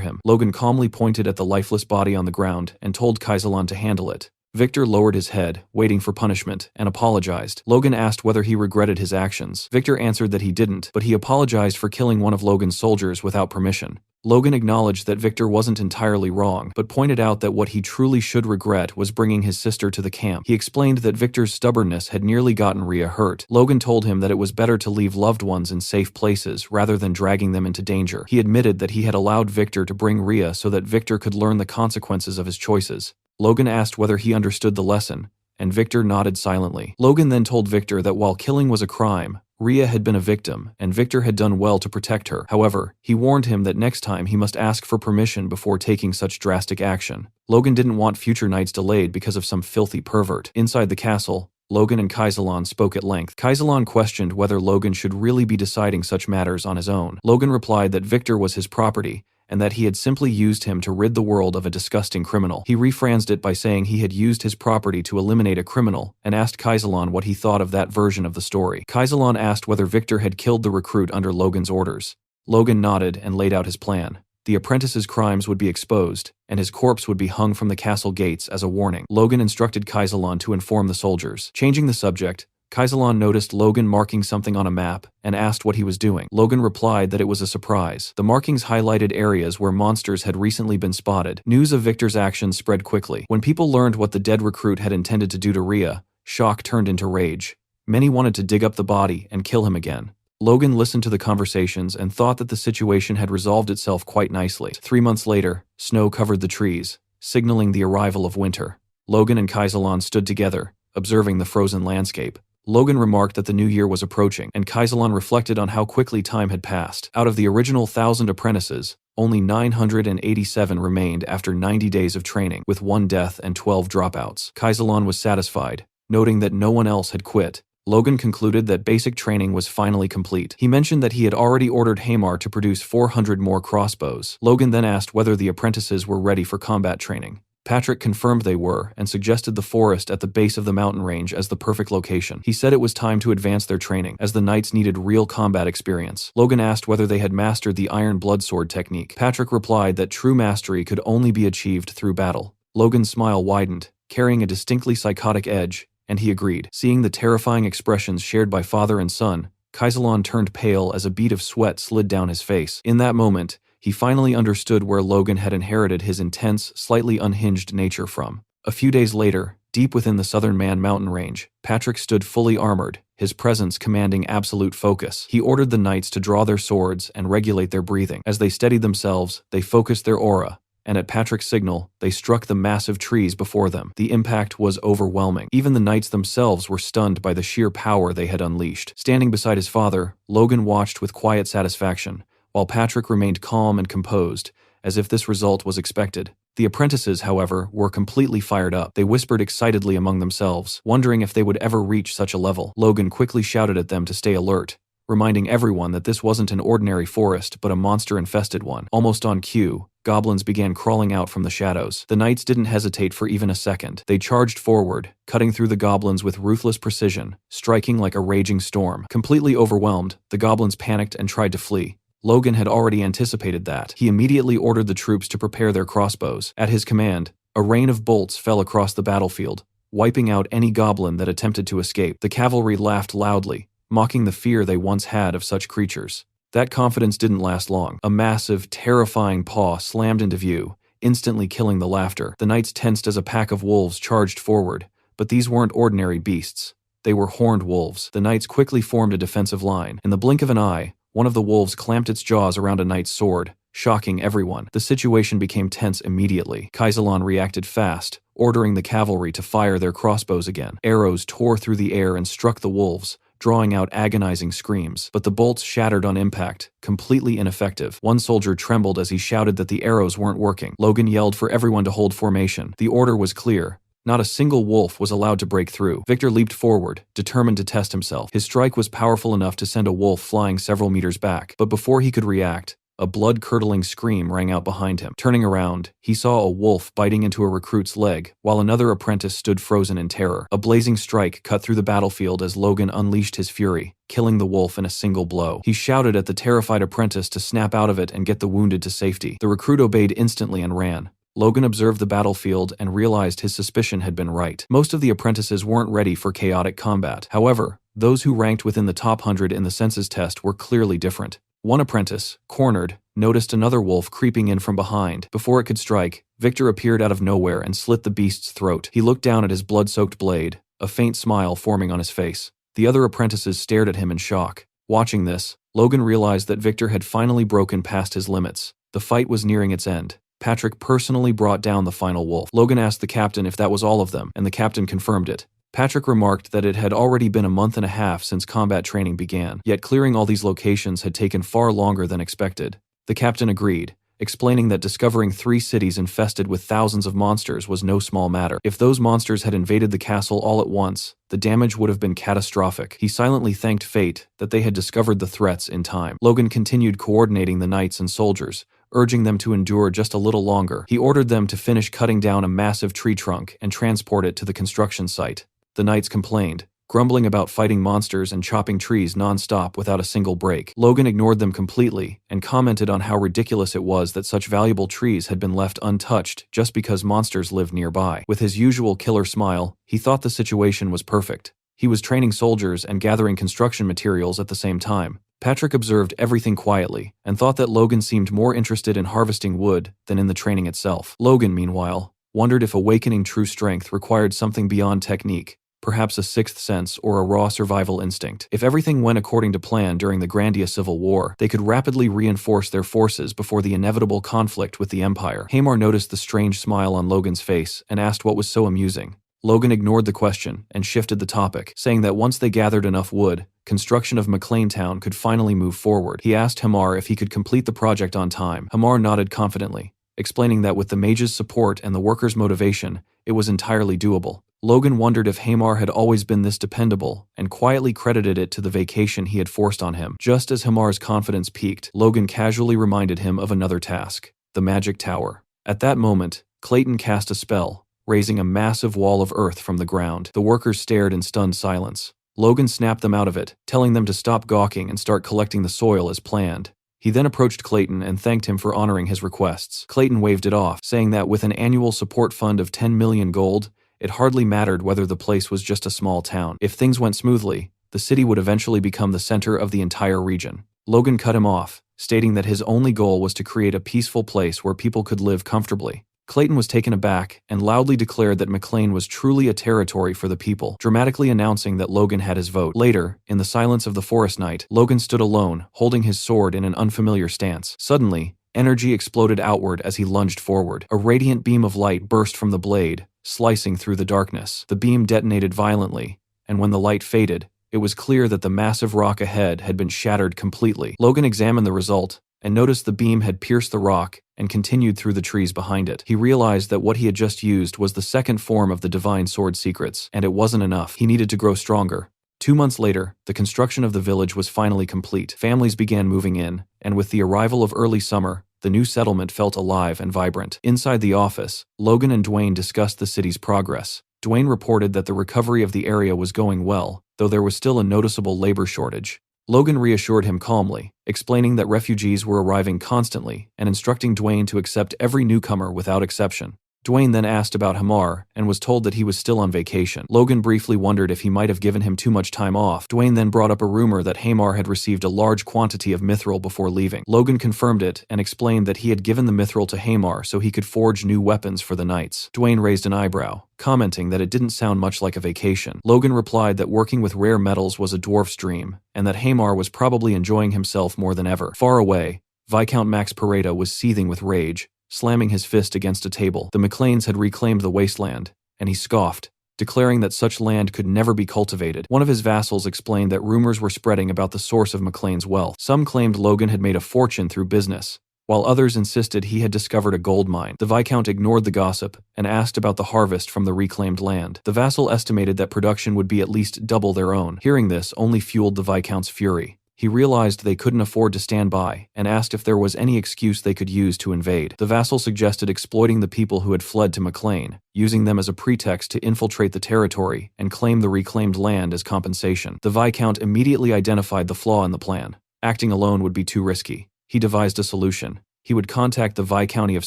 him. Logan calmly pointed at the lifeless body on the ground and told Kaisalon to handle it. Victor lowered his head, waiting for punishment, and apologized. Logan asked whether he regretted his actions. Victor answered that he didn't, but he apologized for killing one of Logan's soldiers without permission. Logan acknowledged that Victor wasn't entirely wrong, but pointed out that what he truly should regret was bringing his sister to the camp. He explained that Victor's stubbornness had nearly gotten Rhea hurt. Logan told him that it was better to leave loved ones in safe places rather than dragging them into danger. He admitted that he had allowed Victor to bring Rhea so that Victor could learn the consequences of his choices. Logan asked whether he understood the lesson, and Victor nodded silently. Logan then told Victor that while killing was a crime, Rhea had been a victim, and Victor had done well to protect her. However, he warned him that next time he must ask for permission before taking such drastic action. Logan didn't want future nights delayed because of some filthy pervert. Inside the castle, Logan and Kaisalon spoke at length. Kaisalon questioned whether Logan should really be deciding such matters on his own. Logan replied that Victor was his property, and that he had simply used him to rid the world of a disgusting criminal. He rephrased it by saying he had used his property to eliminate a criminal, and asked Kaisalon what he thought of that version of the story. Kaisalon asked whether Victor had killed the recruit under Logan's orders. Logan nodded and laid out his plan. The apprentice's crimes would be exposed, and his corpse would be hung from the castle gates as a warning. Logan instructed Kaisalon to inform the soldiers. Changing the subject, Kaisalon noticed Logan marking something on a map and asked what he was doing. Logan replied that it was a surprise. The markings highlighted areas where monsters had recently been spotted. News of Victor's actions spread quickly. When people learned what the dead recruit had intended to do to Rhea, shock turned into rage. Many wanted to dig up the body and kill him again. Logan listened to the conversations and thought that the situation had resolved itself quite nicely. 3 months later, snow covered the trees, signaling the arrival of winter. Logan and Kaisalon stood together, observing the frozen landscape. Logan remarked that the new year was approaching, and Kaisalon reflected on how quickly time had passed. Out of the original 1,000 apprentices, only 987 remained after 90 days of training, with 1 death and 12 dropouts. Kaisalon was satisfied, noting that no one else had quit. Logan concluded that basic training was finally complete. He mentioned that he had already ordered Hamar to produce 400 more crossbows. Logan then asked whether the apprentices were ready for combat training. Patrick confirmed they were and suggested the forest at the base of the mountain range as the perfect location. He said it was time to advance their training, as the knights needed real combat experience. Logan asked whether they had mastered the iron bloodsword technique. Patrick replied that true mastery could only be achieved through battle. Logan's smile widened, carrying a distinctly psychotic edge, and he agreed. Seeing the terrifying expressions shared by father and son, Kaisalon turned pale as a bead of sweat slid down his face. In that moment, he finally understood where Logan had inherited his intense, slightly unhinged nature from. A few days later, deep within the Southern Man mountain range, Patrick stood fully armored, his presence commanding absolute focus. He ordered the knights to draw their swords and regulate their breathing. As they steadied themselves, they focused their aura, and at Patrick's signal, they struck the massive trees before them. The impact was overwhelming. Even the knights themselves were stunned by the sheer power they had unleashed. Standing beside his father, Logan watched with quiet satisfaction, while Patrick remained calm and composed, as if this result was expected. The apprentices, however, were completely fired up. They whispered excitedly among themselves, wondering if they would ever reach such a level. Logan quickly shouted at them to stay alert, reminding everyone that this wasn't an ordinary forest but a monster-infested one. Almost on cue, goblins began crawling out from the shadows. The knights didn't hesitate for even a second. They charged forward, cutting through the goblins with ruthless precision, striking like a raging storm. Completely overwhelmed, the goblins panicked and tried to flee. Logan had already anticipated that. He immediately ordered the troops to prepare their crossbows. At his command, a rain of bolts fell across the battlefield, wiping out any goblin that attempted to escape. The cavalry laughed loudly, mocking the fear they once had of such creatures. That confidence didn't last long. A massive, terrifying paw slammed into view, instantly killing the laughter. The knights tensed as a pack of wolves charged forward, but these weren't ordinary beasts. They were horned wolves. The knights quickly formed a defensive line. In the blink of an eye, one of the wolves clamped its jaws around a knight's sword, shocking everyone. The situation became tense immediately. Kaisalan reacted fast, ordering the cavalry to fire their crossbows again. Arrows tore through the air and struck the wolves, drawing out agonizing screams. But the bolts shattered on impact, completely ineffective. One soldier trembled as he shouted that the arrows weren't working. Logan yelled for everyone to hold formation. The order was clear. Not a single wolf was allowed to break through. Victor leaped forward, determined to test himself. His strike was powerful enough to send a wolf flying several meters back. But before he could react, a blood-curdling scream rang out behind him. Turning around, he saw a wolf biting into a recruit's leg, while another apprentice stood frozen in terror. A blazing strike cut through the battlefield as Logan unleashed his fury, killing the wolf in a single blow. He shouted at the terrified apprentice to snap out of it and get the wounded to safety. The recruit obeyed instantly and ran. Logan observed the battlefield and realized his suspicion had been right. Most of the apprentices weren't ready for chaotic combat. However, those who ranked within the top 100 in the census test were clearly different. One apprentice, cornered, noticed another wolf creeping in from behind. Before it could strike, Victor appeared out of nowhere and slit the beast's throat. He looked down at his blood-soaked blade, a faint smile forming on his face. The other apprentices stared at him in shock. Watching this, Logan realized that Victor had finally broken past his limits. The fight was nearing its end. Patrick personally brought down the final wolf. Logan asked the captain if that was all of them, and the captain confirmed it. Patrick remarked that it had already been a month and a half since combat training began, yet clearing all these locations had taken far longer than expected. The captain agreed, explaining that discovering 3 cities infested with thousands of monsters was no small matter. If those monsters had invaded the castle all at once, the damage would have been catastrophic. He silently thanked fate that they had discovered the threats in time. Logan continued coordinating the knights and soldiers, urging them to endure just a little longer. He ordered them to finish cutting down a massive tree trunk and transport it to the construction site. The knights complained, grumbling about fighting monsters and chopping trees non-stop without a single break. Logan ignored them completely and commented on how ridiculous it was that such valuable trees had been left untouched just because monsters lived nearby. With his usual killer smile, he thought the situation was perfect. He was training soldiers and gathering construction materials at the same time. Patrick observed everything quietly and thought that Logan seemed more interested in harvesting wood than in the training itself. Logan, meanwhile, wondered if awakening true strength required something beyond technique, perhaps a sixth sense or a raw survival instinct. If everything went according to plan during the Grandia Civil War, they could rapidly reinforce their forces before the inevitable conflict with the Empire. Hamar noticed the strange smile on Logan's face and asked what was so amusing. Logan ignored the question and shifted the topic, saying that once they gathered enough wood, construction of McLean Town could finally move forward. He asked Hamar if he could complete the project on time. Hamar nodded confidently, explaining that with the mage's support and the workers' motivation, it was entirely doable. Logan wondered if Hamar had always been this dependable, and quietly credited it to the vacation he had forced on him. Just as Hamar's confidence peaked, Logan casually reminded him of another task, the magic tower. At that moment, Clayton cast a spell, raising a massive wall of earth from the ground. The workers stared in stunned silence. Logan snapped them out of it, telling them to stop gawking and start collecting the soil as planned. He then approached Clayton and thanked him for honoring his requests. Clayton waved it off, saying that with an annual support fund of 10 million gold, it hardly mattered whether the place was just a small town. If things went smoothly, the city would eventually become the center of the entire region. Logan cut him off, stating that his only goal was to create a peaceful place where people could live comfortably. Clayton was taken aback and loudly declared that McLean was truly a territory for the people, dramatically announcing that Logan had his vote. Later, in the silence of the forest night, Logan stood alone, holding his sword in an unfamiliar stance. Suddenly, energy exploded outward as he lunged forward. A radiant beam of light burst from the blade, slicing through the darkness. The beam detonated violently, and when the light faded, it was clear that the massive rock ahead had been shattered completely. Logan examined the result, and noticed the beam had pierced the rock and continued through the trees behind it. He realized that what he had just used was the second form of the divine sword secrets, and it wasn't enough. He needed to grow stronger. 2 months later, the construction of the village was finally complete. Families began moving in, and with the arrival of early summer, the new settlement felt alive and vibrant. Inside the office, Logan and Dwayne discussed the city's progress. Dwayne reported that the recovery of the area was going well, though there was still a noticeable labor shortage. Logan reassured him calmly, explaining that refugees were arriving constantly and instructing Dwayne to accept every newcomer without exception. Dwayne then asked about Hamar and was told that he was still on vacation. Logan briefly wondered if he might have given him too much time off. Dwayne then brought up a rumor that Hamar had received a large quantity of mithril before leaving. Logan confirmed it and explained that he had given the mithril to Hamar so he could forge new weapons for the knights. Dwayne raised an eyebrow, commenting that it didn't sound much like a vacation. Logan replied that working with rare metals was a dwarf's dream, and that Hamar was probably enjoying himself more than ever. Far away, Viscount Max Pareda was seething with rage, slamming his fist against a table. The McLeans had reclaimed the wasteland, and he scoffed, declaring that such land could never be cultivated. One of his vassals explained that rumors were spreading about the source of McLean's wealth. Some claimed Logan had made a fortune through business, while others insisted he had discovered a gold mine. The Viscount ignored the gossip and asked about the harvest from the reclaimed land. The vassal estimated that production would be at least double their own. Hearing this only fueled the Viscount's fury. He realized they couldn't afford to stand by and asked if there was any excuse they could use to invade. The vassal suggested exploiting the people who had fled to McLean, using them as a pretext to infiltrate the territory and claim the reclaimed land as compensation. The Viscount immediately identified the flaw in the plan. Acting alone would be too risky. He devised a solution. He would contact the Viscounty of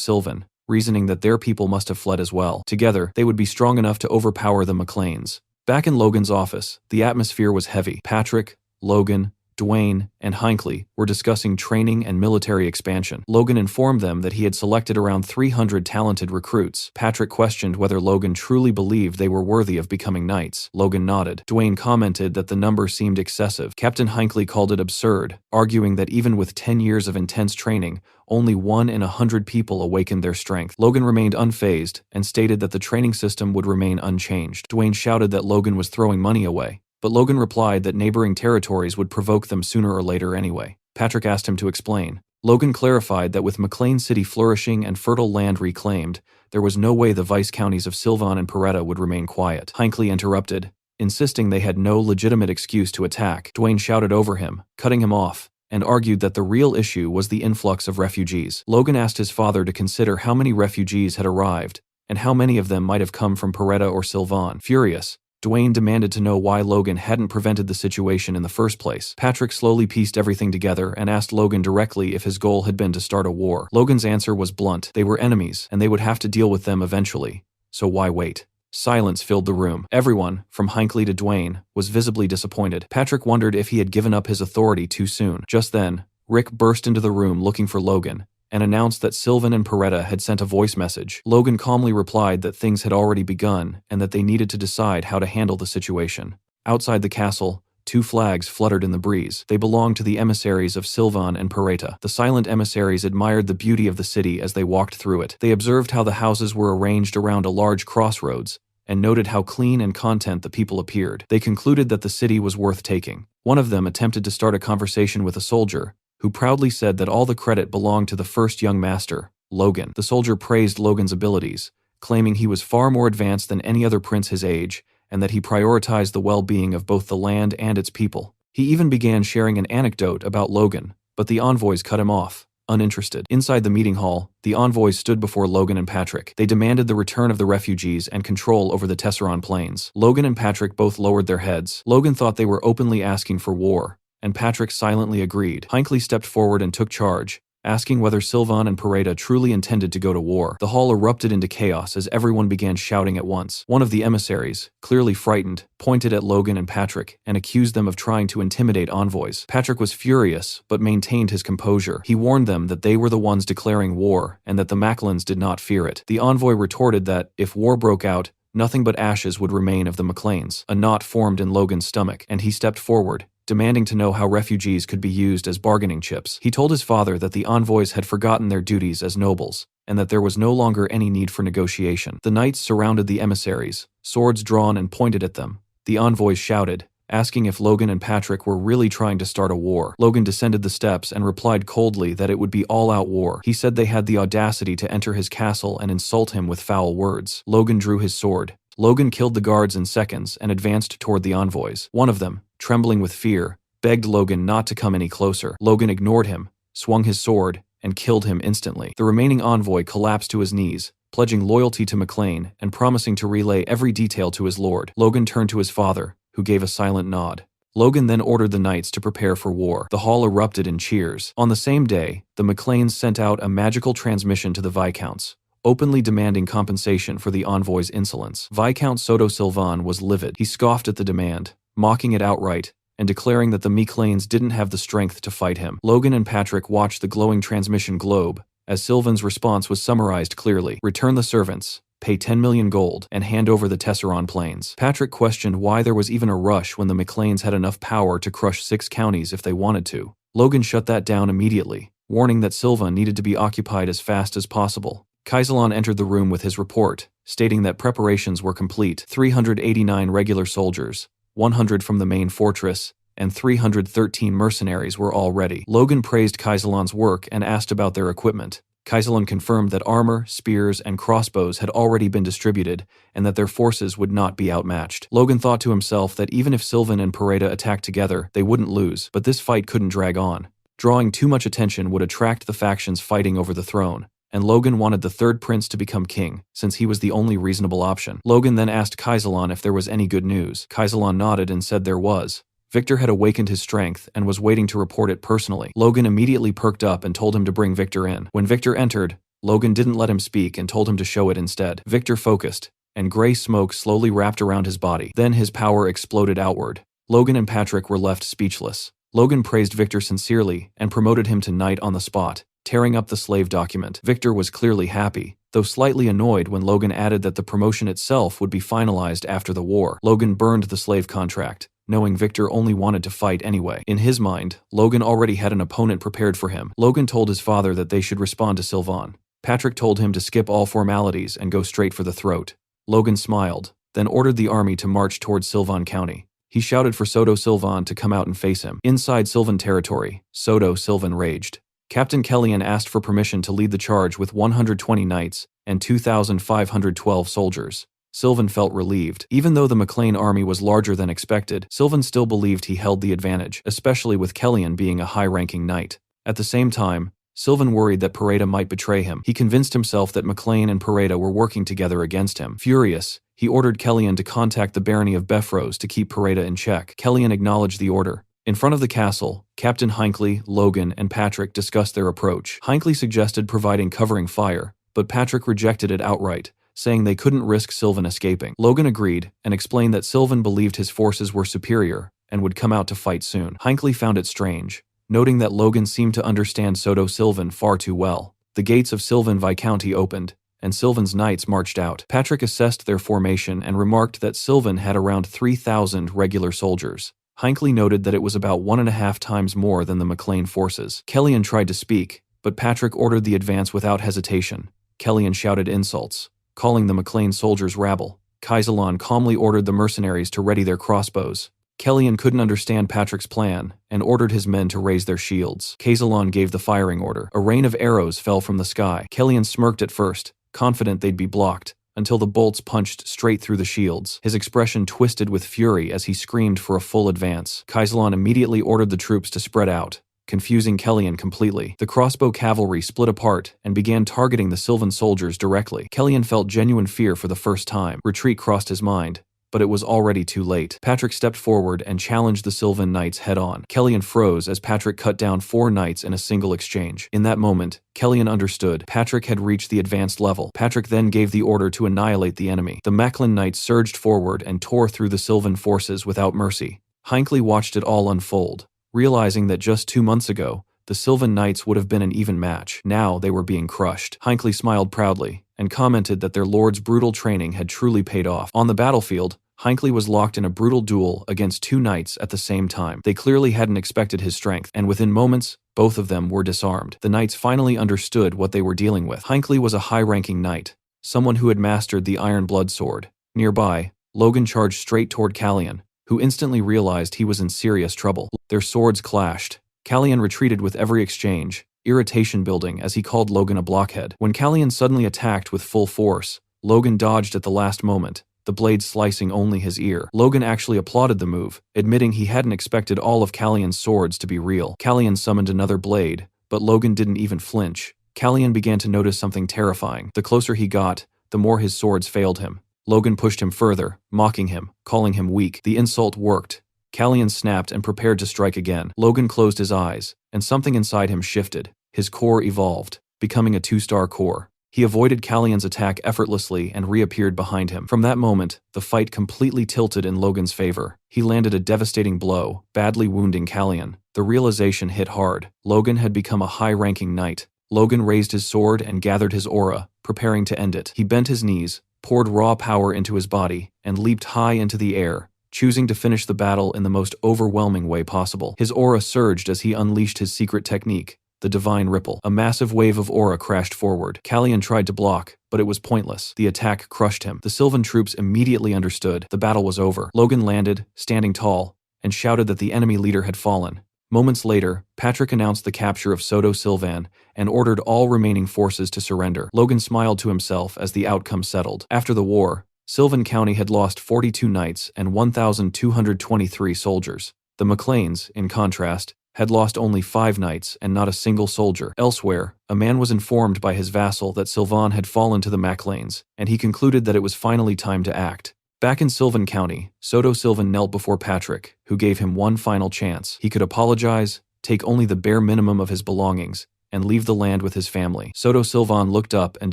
Sylvan, reasoning that their people must have fled as well. Together, they would be strong enough to overpower the McLeans. Back in Logan's office, the atmosphere was heavy. Patrick, Logan, Dwayne, and Hinckley were discussing training and military expansion. Logan informed them that he had selected around 300 talented recruits. Patrick questioned whether Logan truly believed they were worthy of becoming knights. Logan nodded. Dwayne commented that the number seemed excessive. Captain Hinckley called it absurd, arguing that even with 10 years of intense training, only 1 in 100 people awakened their strength. Logan remained unfazed and stated that the training system would remain unchanged. Dwayne shouted that Logan was throwing money away, but Logan replied that neighboring territories would provoke them sooner or later anyway. Patrick asked him to explain. Logan clarified that with McLean City flourishing and fertile land reclaimed, there was no way the vice counties of Sylvan and Paretta would remain quiet. Hinckley interrupted, insisting they had no legitimate excuse to attack. Dwayne shouted over him, cutting him off, and argued that the real issue was the influx of refugees. Logan asked his father to consider how many refugees had arrived, and how many of them might have come from Paretta or Sylvan. Furious, Dwayne demanded to know why Logan hadn't prevented the situation in the first place. Patrick slowly pieced everything together and asked Logan directly if his goal had been to start a war. Logan's answer was blunt. They were enemies, and they would have to deal with them eventually. So why wait? Silence filled the room. Everyone, from Hinckley to Dwayne, was visibly disappointed. Patrick wondered if he had given up his authority too soon. Just then, Rick burst into the room looking for Logan, and announced that Sylvan and Paretta had sent a voice message. Logan calmly replied that things had already begun and that they needed to decide how to handle the situation. Outside the castle, 2 flags fluttered in the breeze. They belonged to the emissaries of Sylvan and Paretta. The silent emissaries admired the beauty of the city as they walked through it. They observed how the houses were arranged around a large crossroads, and noted how clean and content the people appeared. They concluded that the city was worth taking. One of them attempted to start a conversation with a soldier, who proudly said that all the credit belonged to the first young master, Logan. The soldier praised Logan's abilities, claiming he was far more advanced than any other prince his age, and that he prioritized the well-being of both the land and its people. He even began sharing an anecdote about Logan, but the envoys cut him off, uninterested. Inside the meeting hall, the envoys stood before Logan and Patrick. They demanded the return of the refugees and control over the Tesseron Plains. Logan and Patrick both lowered their heads. Logan thought they were openly asking for war, and Patrick silently agreed. Hinckley stepped forward and took charge, asking whether Sylvan and Paretta truly intended to go to war. The hall erupted into chaos as everyone began shouting at once. One of the emissaries, clearly frightened, pointed at Logan and Patrick and accused them of trying to intimidate envoys. Patrick was furious, but maintained his composure. He warned them that they were the ones declaring war and that the Macklins did not fear it. The envoy retorted that, if war broke out, nothing but ashes would remain of the McLeans. A knot formed in Logan's stomach, and he stepped forward, demanding to know how refugees could be used as bargaining chips. He told his father that the envoys had forgotten their duties as nobles, and that there was no longer any need for negotiation. The knights surrounded the emissaries, swords drawn and pointed at them. The envoys shouted, asking if Logan and Patrick were really trying to start a war. Logan descended the steps and replied coldly that it would be all-out war. He said they had the audacity to enter his castle and insult him with foul words. Logan drew his sword. Logan killed the guards in seconds and advanced toward the envoys. One of them, trembling with fear, begged Logan not to come any closer. Logan ignored him, swung his sword, and killed him instantly. The remaining envoy collapsed to his knees, pledging loyalty to McLean and promising to relay every detail to his lord. Logan turned to his father, who gave a silent nod. Logan then ordered the knights to prepare for war. The hall erupted in cheers. On the same day, the McLeans sent out a magical transmission to the Viscounts, openly demanding compensation for the envoy's insolence. Viscount Soto Silvan was livid. He scoffed at the demand, mocking it outright, and declaring that the Macleans didn't have the strength to fight him. Logan and Patrick watched the glowing transmission globe, as Sylvan's response was summarized clearly. Return the servants, pay 10 million gold, and hand over the Tesseron Plains. Patrick questioned why there was even a rush when the Macleans had enough power to crush 6 counties if they wanted to. Logan shut that down immediately, warning that Sylvan needed to be occupied as fast as possible. Kaisalon entered the room with his report, stating that preparations were complete. 389 regular soldiers, 100 from the main fortress, and 313 mercenaries were all ready. Logan praised Kaisalon's work and asked about their equipment. Kaisalon confirmed that armor, spears, and crossbows had already been distributed, and that their forces would not be outmatched. Logan thought to himself that even if Sylvan and Pareda attacked together, they wouldn't lose, but this fight couldn't drag on. Drawing too much attention would attract the factions fighting over the throne, and Logan wanted the third prince to become king, since he was the only reasonable option. Logan then asked Kaisalon if there was any good news. Kaisalon nodded and said there was. Victor had awakened his strength and was waiting to report it personally. Logan immediately perked up and told him to bring Victor in. When Victor entered, Logan didn't let him speak and told him to show it instead. Victor focused, and gray smoke slowly wrapped around his body. Then his power exploded outward. Logan and Patrick were left speechless. Logan praised Victor sincerely and promoted him to knight on the spot, tearing up the slave document. Victor was clearly happy, though slightly annoyed when Logan added that the promotion itself would be finalized after the war. Logan burned the slave contract, knowing Victor only wanted to fight anyway. In his mind, Logan already had an opponent prepared for him. Logan told his father that they should respond to Sylvan. Patrick told him to skip all formalities and go straight for the throat. Logan smiled, then ordered the army to march towards Sylvan County. He shouted for Soto Silvan to come out and face him. Inside Sylvan territory, Soto Silvan raged. Captain Kellyan asked for permission to lead the charge with 120 knights and 2,512 soldiers. Sylvan felt relieved. Even though the Maclean army was larger than expected, Sylvan still believed he held the advantage, especially with Kellyan being a high-ranking knight. At the same time, Sylvan worried that Pareda might betray him. He convinced himself that Maclean and Pareda were working together against him. Furious, he ordered Kellyan to contact the barony of Beffrose to keep Pareda in check. Kellyan acknowledged the order. In front of the castle, Captain Hinckley, Logan, and Patrick discussed their approach. Hinckley suggested providing covering fire, but Patrick rejected it outright, saying they couldn't risk Sylvan escaping. Logan agreed and explained that Sylvan believed his forces were superior and would come out to fight soon. Hinckley found it strange, noting that Logan seemed to understand Soto Silvan far too well. The gates of Sylvan Viscounty opened, and Sylvan's knights marched out. Patrick assessed their formation and remarked that Sylvan had around 3,000 regular soldiers. Hinckley noted that it was about 1.5 times more than the Maclean forces. Kellyan tried to speak, but Patrick ordered the advance without hesitation. Kellyan shouted insults, calling the Maclean soldiers rabble. Kaisalon calmly ordered the mercenaries to ready their crossbows. Kellyan couldn't understand Patrick's plan and ordered his men to raise their shields. Kaisalon gave the firing order. A rain of arrows fell from the sky. Kellyan smirked at first, confident they'd be blocked, until the bolts punched straight through the shields. His expression twisted with fury as he screamed for a full advance. Kaisalon immediately ordered the troops to spread out, confusing Kellyan completely. The crossbow cavalry split apart and began targeting the Sylvan soldiers directly. Kellyan felt genuine fear for the first time. Retreat crossed his mind, but it was already too late. Patrick stepped forward and challenged the Sylvan knights head-on. Kellyan froze as Patrick cut down 4 knights in a single exchange. In that moment, Kellyan understood. Patrick had reached the advanced level. Patrick then gave the order to annihilate the enemy. The Maclean knights surged forward and tore through the Sylvan forces without mercy. Hinckley watched it all unfold, realizing that just 2 months ago, the Sylvan knights would have been an even match. Now they were being crushed. Hinckley smiled proudly and commented that their lord's brutal training had truly paid off. On the battlefield, Hinckley was locked in a brutal duel against 2 knights at the same time. They clearly hadn't expected his strength, and within moments, both of them were disarmed. The knights finally understood what they were dealing with. Hinckley was a high-ranking knight, someone who had mastered the Iron Blood Sword. Nearby, Logan charged straight toward Kellyan, who instantly realized he was in serious trouble. Their swords clashed. Kellyan retreated with every exchange, irritation building as he called Logan a blockhead. When Kellyan suddenly attacked with full force, Logan dodged at the last moment, the blade slicing only his ear. Logan actually applauded the move, admitting he hadn't expected all of Kellyan's swords to be real. Kellyan summoned another blade, but Logan didn't even flinch. Kellyan began to notice something terrifying. The closer he got, the more his swords failed him. Logan pushed him further, mocking him, calling him weak. The insult worked. Kellyan snapped and prepared to strike again. Logan closed his eyes, and something inside him shifted. His core evolved, becoming a 2-star core. He avoided Callion's attack effortlessly and reappeared behind him. From that moment, the fight completely tilted in Logan's favor. He landed a devastating blow, badly wounding Callion. The realization hit hard. Logan had become a high-ranking knight. Logan raised his sword and gathered his aura, preparing to end it. He bent his knees, poured raw power into his body, and leaped high into the air, choosing to finish the battle in the most overwhelming way possible. His aura surged as he unleashed his secret technique, the Divine Ripple. A massive wave of aura crashed forward. Callion tried to block, but it was pointless. The attack crushed him. The Sylvan troops immediately understood. The battle was over. Logan landed, standing tall, and shouted that the enemy leader had fallen. Moments later, Patrick announced the capture of Soto Sylvan and ordered all remaining forces to surrender. Logan smiled to himself as the outcome settled. After the war, Sylvan County had lost 42 knights and 1,223 soldiers. The McLeans, in contrast, had lost only 5 knights and not a single soldier. Elsewhere, a man was informed by his vassal that Sylvan had fallen to the MacLanes, and he concluded that it was finally time to act. Back in Sylvan County, Soto Sylvan knelt before Patrick, who gave him one final chance. He could apologize, take only the bare minimum of his belongings, and leave the land with his family. Soto Sylvan looked up and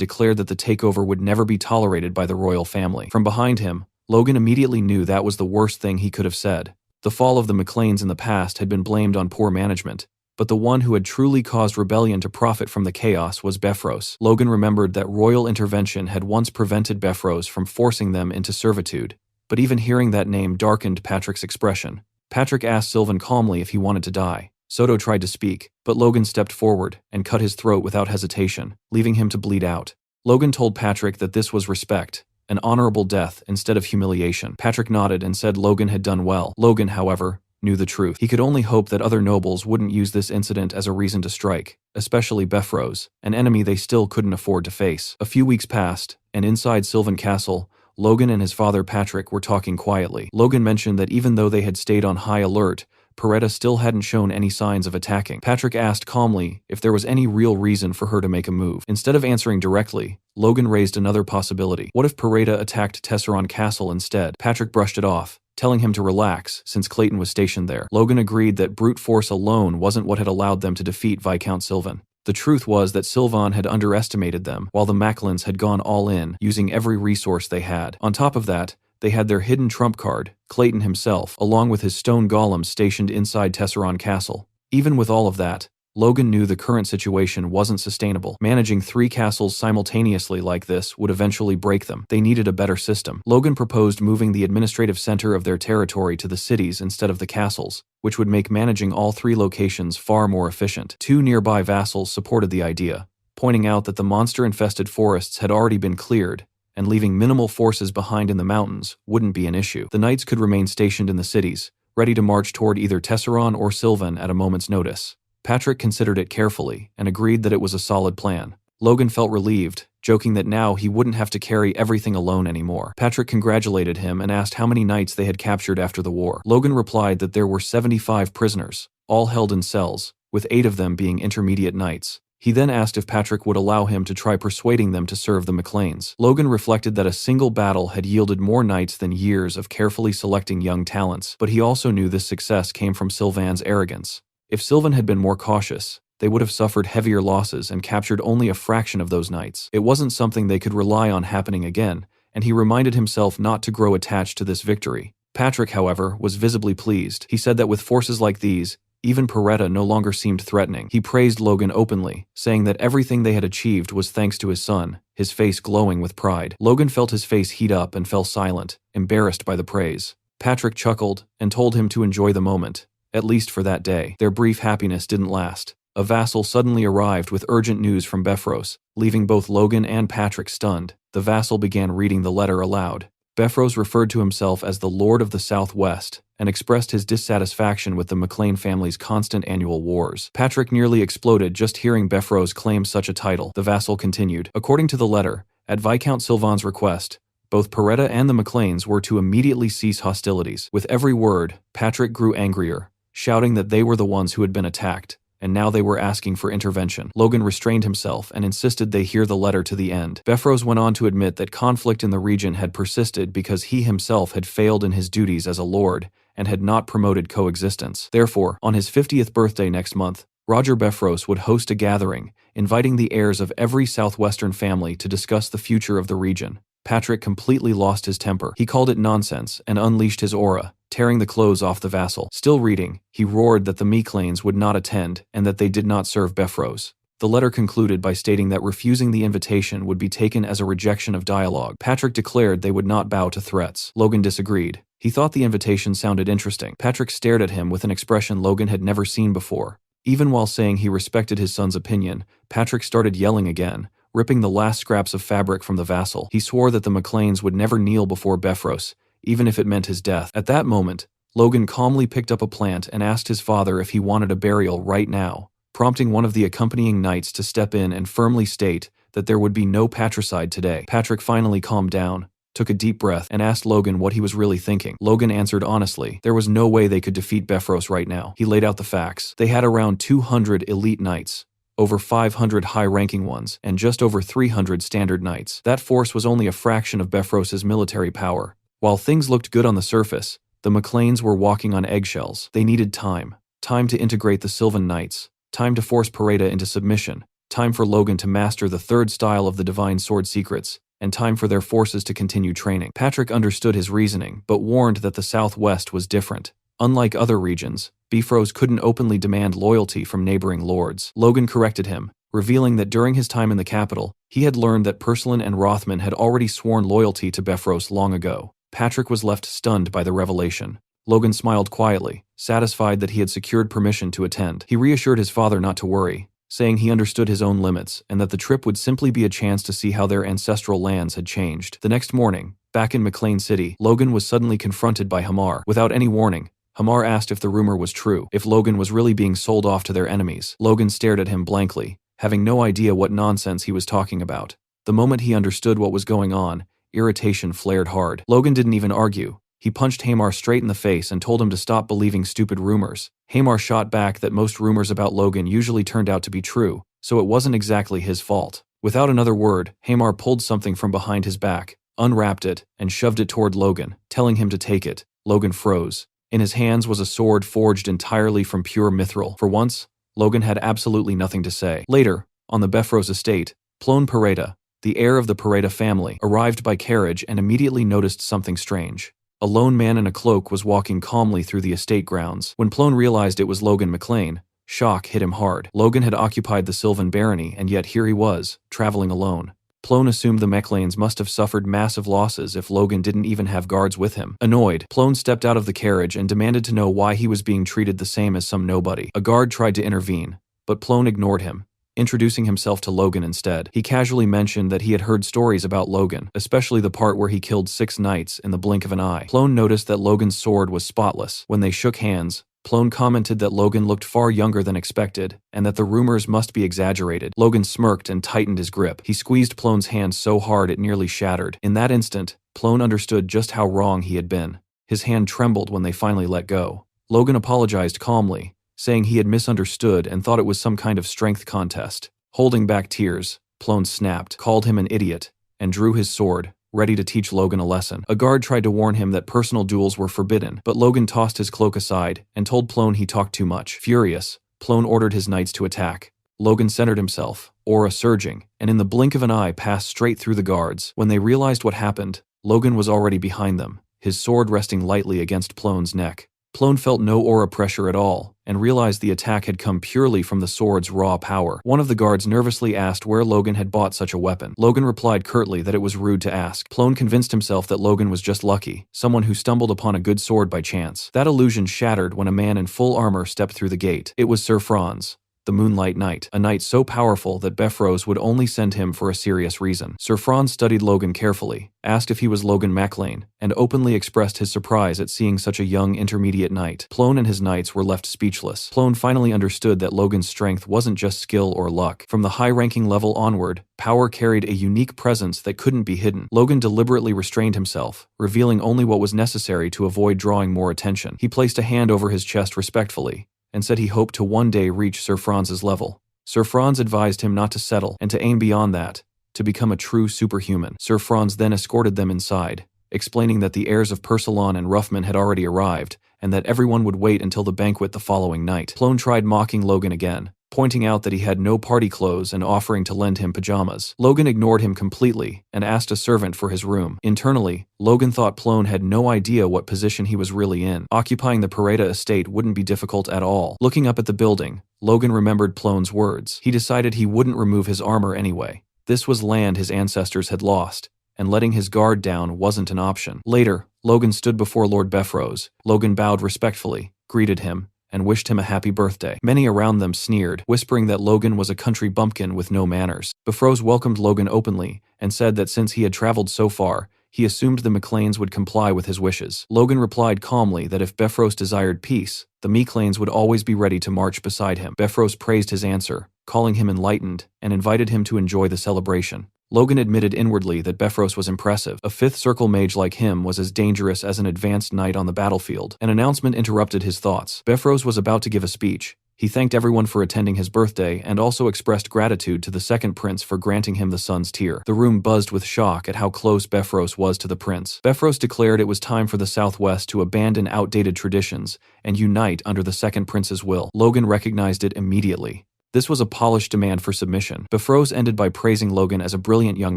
declared that the takeover would never be tolerated by the royal family. From behind him, Logan immediately knew that was the worst thing he could have said. The fall of the McLeans in the past had been blamed on poor management, but the one who had truly caused rebellion to profit from the chaos was Befros. Logan remembered that royal intervention had once prevented Befros from forcing them into servitude, but even hearing that name darkened Patrick's expression. Patrick asked Sylvan calmly if he wanted to die. Soto tried to speak, but Logan stepped forward and cut his throat without hesitation, leaving him to bleed out. Logan told Patrick that this was respect, an honorable death instead of humiliation. Patrick nodded and said Logan had done well. Logan, however, knew the truth. He could only hope that other nobles wouldn't use this incident as a reason to strike, especially Befros, an enemy they still couldn't afford to face. A few weeks passed, and inside Sylvan Castle, Logan and his father Patrick were talking quietly. Logan mentioned that even though they had stayed on high alert, Peretta still hadn't shown any signs of attacking. Patrick asked calmly if there was any real reason for her to make a move. Instead of answering directly, Logan raised another possibility. What if Peretta attacked Tesseron Castle instead? Patrick brushed it off, telling him to relax since Clayton was stationed there. Logan agreed that brute force alone wasn't what had allowed them to defeat Viscount Sylvan. The truth was that Sylvan had underestimated them, while the Macklins had gone all in, using every resource they had. On top of that, they had their hidden trump card, Clayton himself, along with his stone golems stationed inside Tesseron Castle. Even with all of that, Logan knew the current situation wasn't sustainable. Managing 3 castles simultaneously like this would eventually break them. They needed a better system. Logan proposed moving the administrative center of their territory to the cities instead of the castles, which would make managing all 3 locations far more efficient. 2 nearby vassals supported the idea, pointing out that the monster-infested forests had already been cleared, and leaving minimal forces behind in the mountains wouldn't be an issue. The knights could remain stationed in the cities, ready to march toward either Tesseron or Sylvan at a moment's notice. Patrick considered it carefully and agreed that it was a solid plan. Logan felt relieved, joking that now he wouldn't have to carry everything alone anymore. Patrick congratulated him and asked how many knights they had captured after the war. Logan replied that there were 75 prisoners, all held in cells, with 8 of them being intermediate knights. He then asked if Patrick would allow him to try persuading them to serve the McLeans. Logan reflected that a single battle had yielded more knights than years of carefully selecting young talents, but he also knew this success came from Sylvan's arrogance. If Sylvan had been more cautious, they would have suffered heavier losses and captured only a fraction of those knights. It wasn't something they could rely on happening again, and he reminded himself not to grow attached to this victory. Patrick, however, was visibly pleased. He said that with forces like these, even Peretta no longer seemed threatening. He praised Logan openly, saying that everything they had achieved was thanks to his son, his face glowing with pride. Logan felt his face heat up and fell silent, embarrassed by the praise. Patrick chuckled and told him to enjoy the moment, at least for that day. Their brief happiness didn't last. A vassal suddenly arrived with urgent news from Befros, leaving both Logan and Patrick stunned. The vassal began reading the letter aloud. Befros referred to himself as the Lord of the Southwest and expressed his dissatisfaction with the McLean family's constant annual wars. Patrick nearly exploded just hearing Befros claim such a title. The vassal continued. According to the letter, at Viscount Sylvan's request, both Peretta and the McLeans were to immediately cease hostilities. With every word, Patrick grew angrier, shouting that they were the ones who had been attacked, and now they were asking for intervention. Logan restrained himself and insisted they hear the letter to the end. Befros went on to admit that conflict in the region had persisted because he himself had failed in his duties as a lord and had not promoted coexistence. Therefore, on his 50th birthday next month, Roger Befros would host a gathering, inviting the heirs of every southwestern family to discuss the future of the region. Patrick completely lost his temper. He called it nonsense and unleashed his aura, tearing the clothes off the vassal. Still reading, he roared that the Macleans would not attend and that they did not serve Befros. The letter concluded by stating that refusing the invitation would be taken as a rejection of dialogue. Patrick declared they would not bow to threats. Logan disagreed. He thought the invitation sounded interesting. Patrick stared at him with an expression Logan had never seen before. Even while saying he respected his son's opinion, Patrick started yelling again, ripping the last scraps of fabric from the vassal. He swore that the Macleans would never kneel before Befros, even if it meant his death. At that moment, Logan calmly picked up a plant and asked his father if he wanted a burial right now, prompting one of the accompanying knights to step in and firmly state that there would be no patricide today. Patrick finally calmed down, took a deep breath, and asked Logan what he was really thinking. Logan answered honestly. There was no way they could defeat Befros right now. He laid out the facts. They had around 200 elite knights, over 500 high-ranking ones, and just over 300 standard knights. That force was only a fraction of Befros's military power. While things looked good on the surface, the Macleans were walking on eggshells. They needed time. Time to integrate the Sylvan Knights. Time to force Pareda into submission. Time for Logan to master the third style of the Divine Sword secrets. And time for their forces to continue training. Patrick understood his reasoning, but warned that the Southwest was different. Unlike other regions, Befros couldn't openly demand loyalty from neighboring lords. Logan corrected him, revealing that during his time in the capital, he had learned that Purslin and Rothman had already sworn loyalty to Befros long ago. Patrick was left stunned by the revelation. Logan smiled quietly, satisfied that he had secured permission to attend. He reassured his father not to worry, saying he understood his own limits and that the trip would simply be a chance to see how their ancestral lands had changed. The next morning, back in McLean City, Logan was suddenly confronted by Hamar. Without any warning, Hamar asked if the rumor was true, if Logan was really being sold off to their enemies. Logan stared at him blankly, having no idea what nonsense he was talking about. The moment he understood what was going on, irritation flared hard. Logan didn't even argue. He punched Hamar straight in the face and told him to stop believing stupid rumors. Hamar shot back that most rumors about Logan usually turned out to be true, so it wasn't exactly his fault. Without another word, Hamar pulled something from behind his back, unwrapped it, and shoved it toward Logan, telling him to take it. Logan froze. In his hands was a sword forged entirely from pure mithril. For once, Logan had absolutely nothing to say. Later, on the Befros estate, Plone Pareda, the heir of the Pareda family, arrived by carriage and immediately noticed something strange. A lone man in a cloak was walking calmly through the estate grounds. When Plone realized it was Logan McLean, shock hit him hard. Logan had occupied the Sylvan barony, and yet here he was, traveling alone. Plone assumed the McLeans must have suffered massive losses if Logan didn't even have guards with him. Annoyed, Plone stepped out of the carriage and demanded to know why he was being treated the same as some nobody. A guard tried to intervene, but Plone ignored him, introducing himself to Logan instead. He casually mentioned that he had heard stories about Logan, especially the part where he killed 6 knights in the blink of an eye. Plone noticed that Logan's sword was spotless. When they shook hands, Plone commented that Logan looked far younger than expected, and that the rumors must be exaggerated. Logan smirked and tightened his grip. He squeezed Plone's hand so hard it nearly shattered. In that instant, Plone understood just how wrong he had been. His hand trembled when they finally let go. Logan apologized calmly, saying he had misunderstood and thought it was some kind of strength contest. Holding back tears, Plone snapped, called him an idiot, and drew his sword, ready to teach Logan a lesson. A guard tried to warn him that personal duels were forbidden, but Logan tossed his cloak aside and told Plone he talked too much. Furious, Plone ordered his knights to attack. Logan centered himself, aura surging, and in the blink of an eye passed straight through the guards. When they realized what happened, Logan was already behind them, his sword resting lightly against Plone's neck. Plone felt no aura pressure at all, and realized the attack had come purely from the sword's raw power. One of the guards nervously asked where Logan had bought such a weapon. Logan replied curtly that it was rude to ask. Plone convinced himself that Logan was just lucky, someone who stumbled upon a good sword by chance. That illusion shattered when a man in full armor stepped through the gate. It was Sir Franz, the Moonlight Knight, a knight so powerful that Befros would only send him for a serious reason. Sir Franz studied Logan carefully, asked if he was Logan MacLean, and openly expressed his surprise at seeing such a young intermediate knight. Plone and his knights were left speechless. Plone finally understood that Logan's strength wasn't just skill or luck. From the high-ranking level onward, power carried a unique presence that couldn't be hidden. Logan deliberately restrained himself, revealing only what was necessary to avoid drawing more attention. He placed a hand over his chest respectfully, and said he hoped to one day reach Sir Franz's level. Sir Franz advised him not to settle and to aim beyond that, to become a true superhuman. Sir Franz then escorted them inside, explaining that the heirs of Persalon and Ruffman had already arrived, and that everyone would wait until the banquet the following night. Plone tried mocking Logan again, pointing out that he had no party clothes and offering to lend him pajamas. Logan ignored him completely and asked a servant for his room. Internally, Logan thought Plone had no idea what position he was really in. Occupying the Pareda estate wouldn't be difficult at all. Looking up at the building, Logan remembered Plone's words. He decided he wouldn't remove his armor anyway. This was land his ancestors had lost, and letting his guard down wasn't an option. Later, Logan stood before Lord Befrose. Logan bowed respectfully, greeted him, and wished him a happy birthday. Many around them sneered, whispering that Logan was a country bumpkin with no manners. Befrose welcomed Logan openly and said that since he had traveled so far, he assumed the McLeans would comply with his wishes. Logan replied calmly that if Befrose desired peace, the McLeans would always be ready to march beside him. Befrose praised his answer, calling him enlightened, and invited him to enjoy the celebration. Logan admitted inwardly that Befrose was impressive. A fifth circle mage like him was as dangerous as an advanced knight on the battlefield. An announcement interrupted his thoughts. Befrose was about to give a speech. He thanked everyone for attending his birthday and also expressed gratitude to the second prince for granting him the son's tier. The room buzzed with shock at how close Befrose was to the prince. Befrose declared it was time for the Southwest to abandon outdated traditions and unite under the second prince's will. Logan recognized it immediately. This was a polished demand for submission. Befrose ended by praising Logan as a brilliant young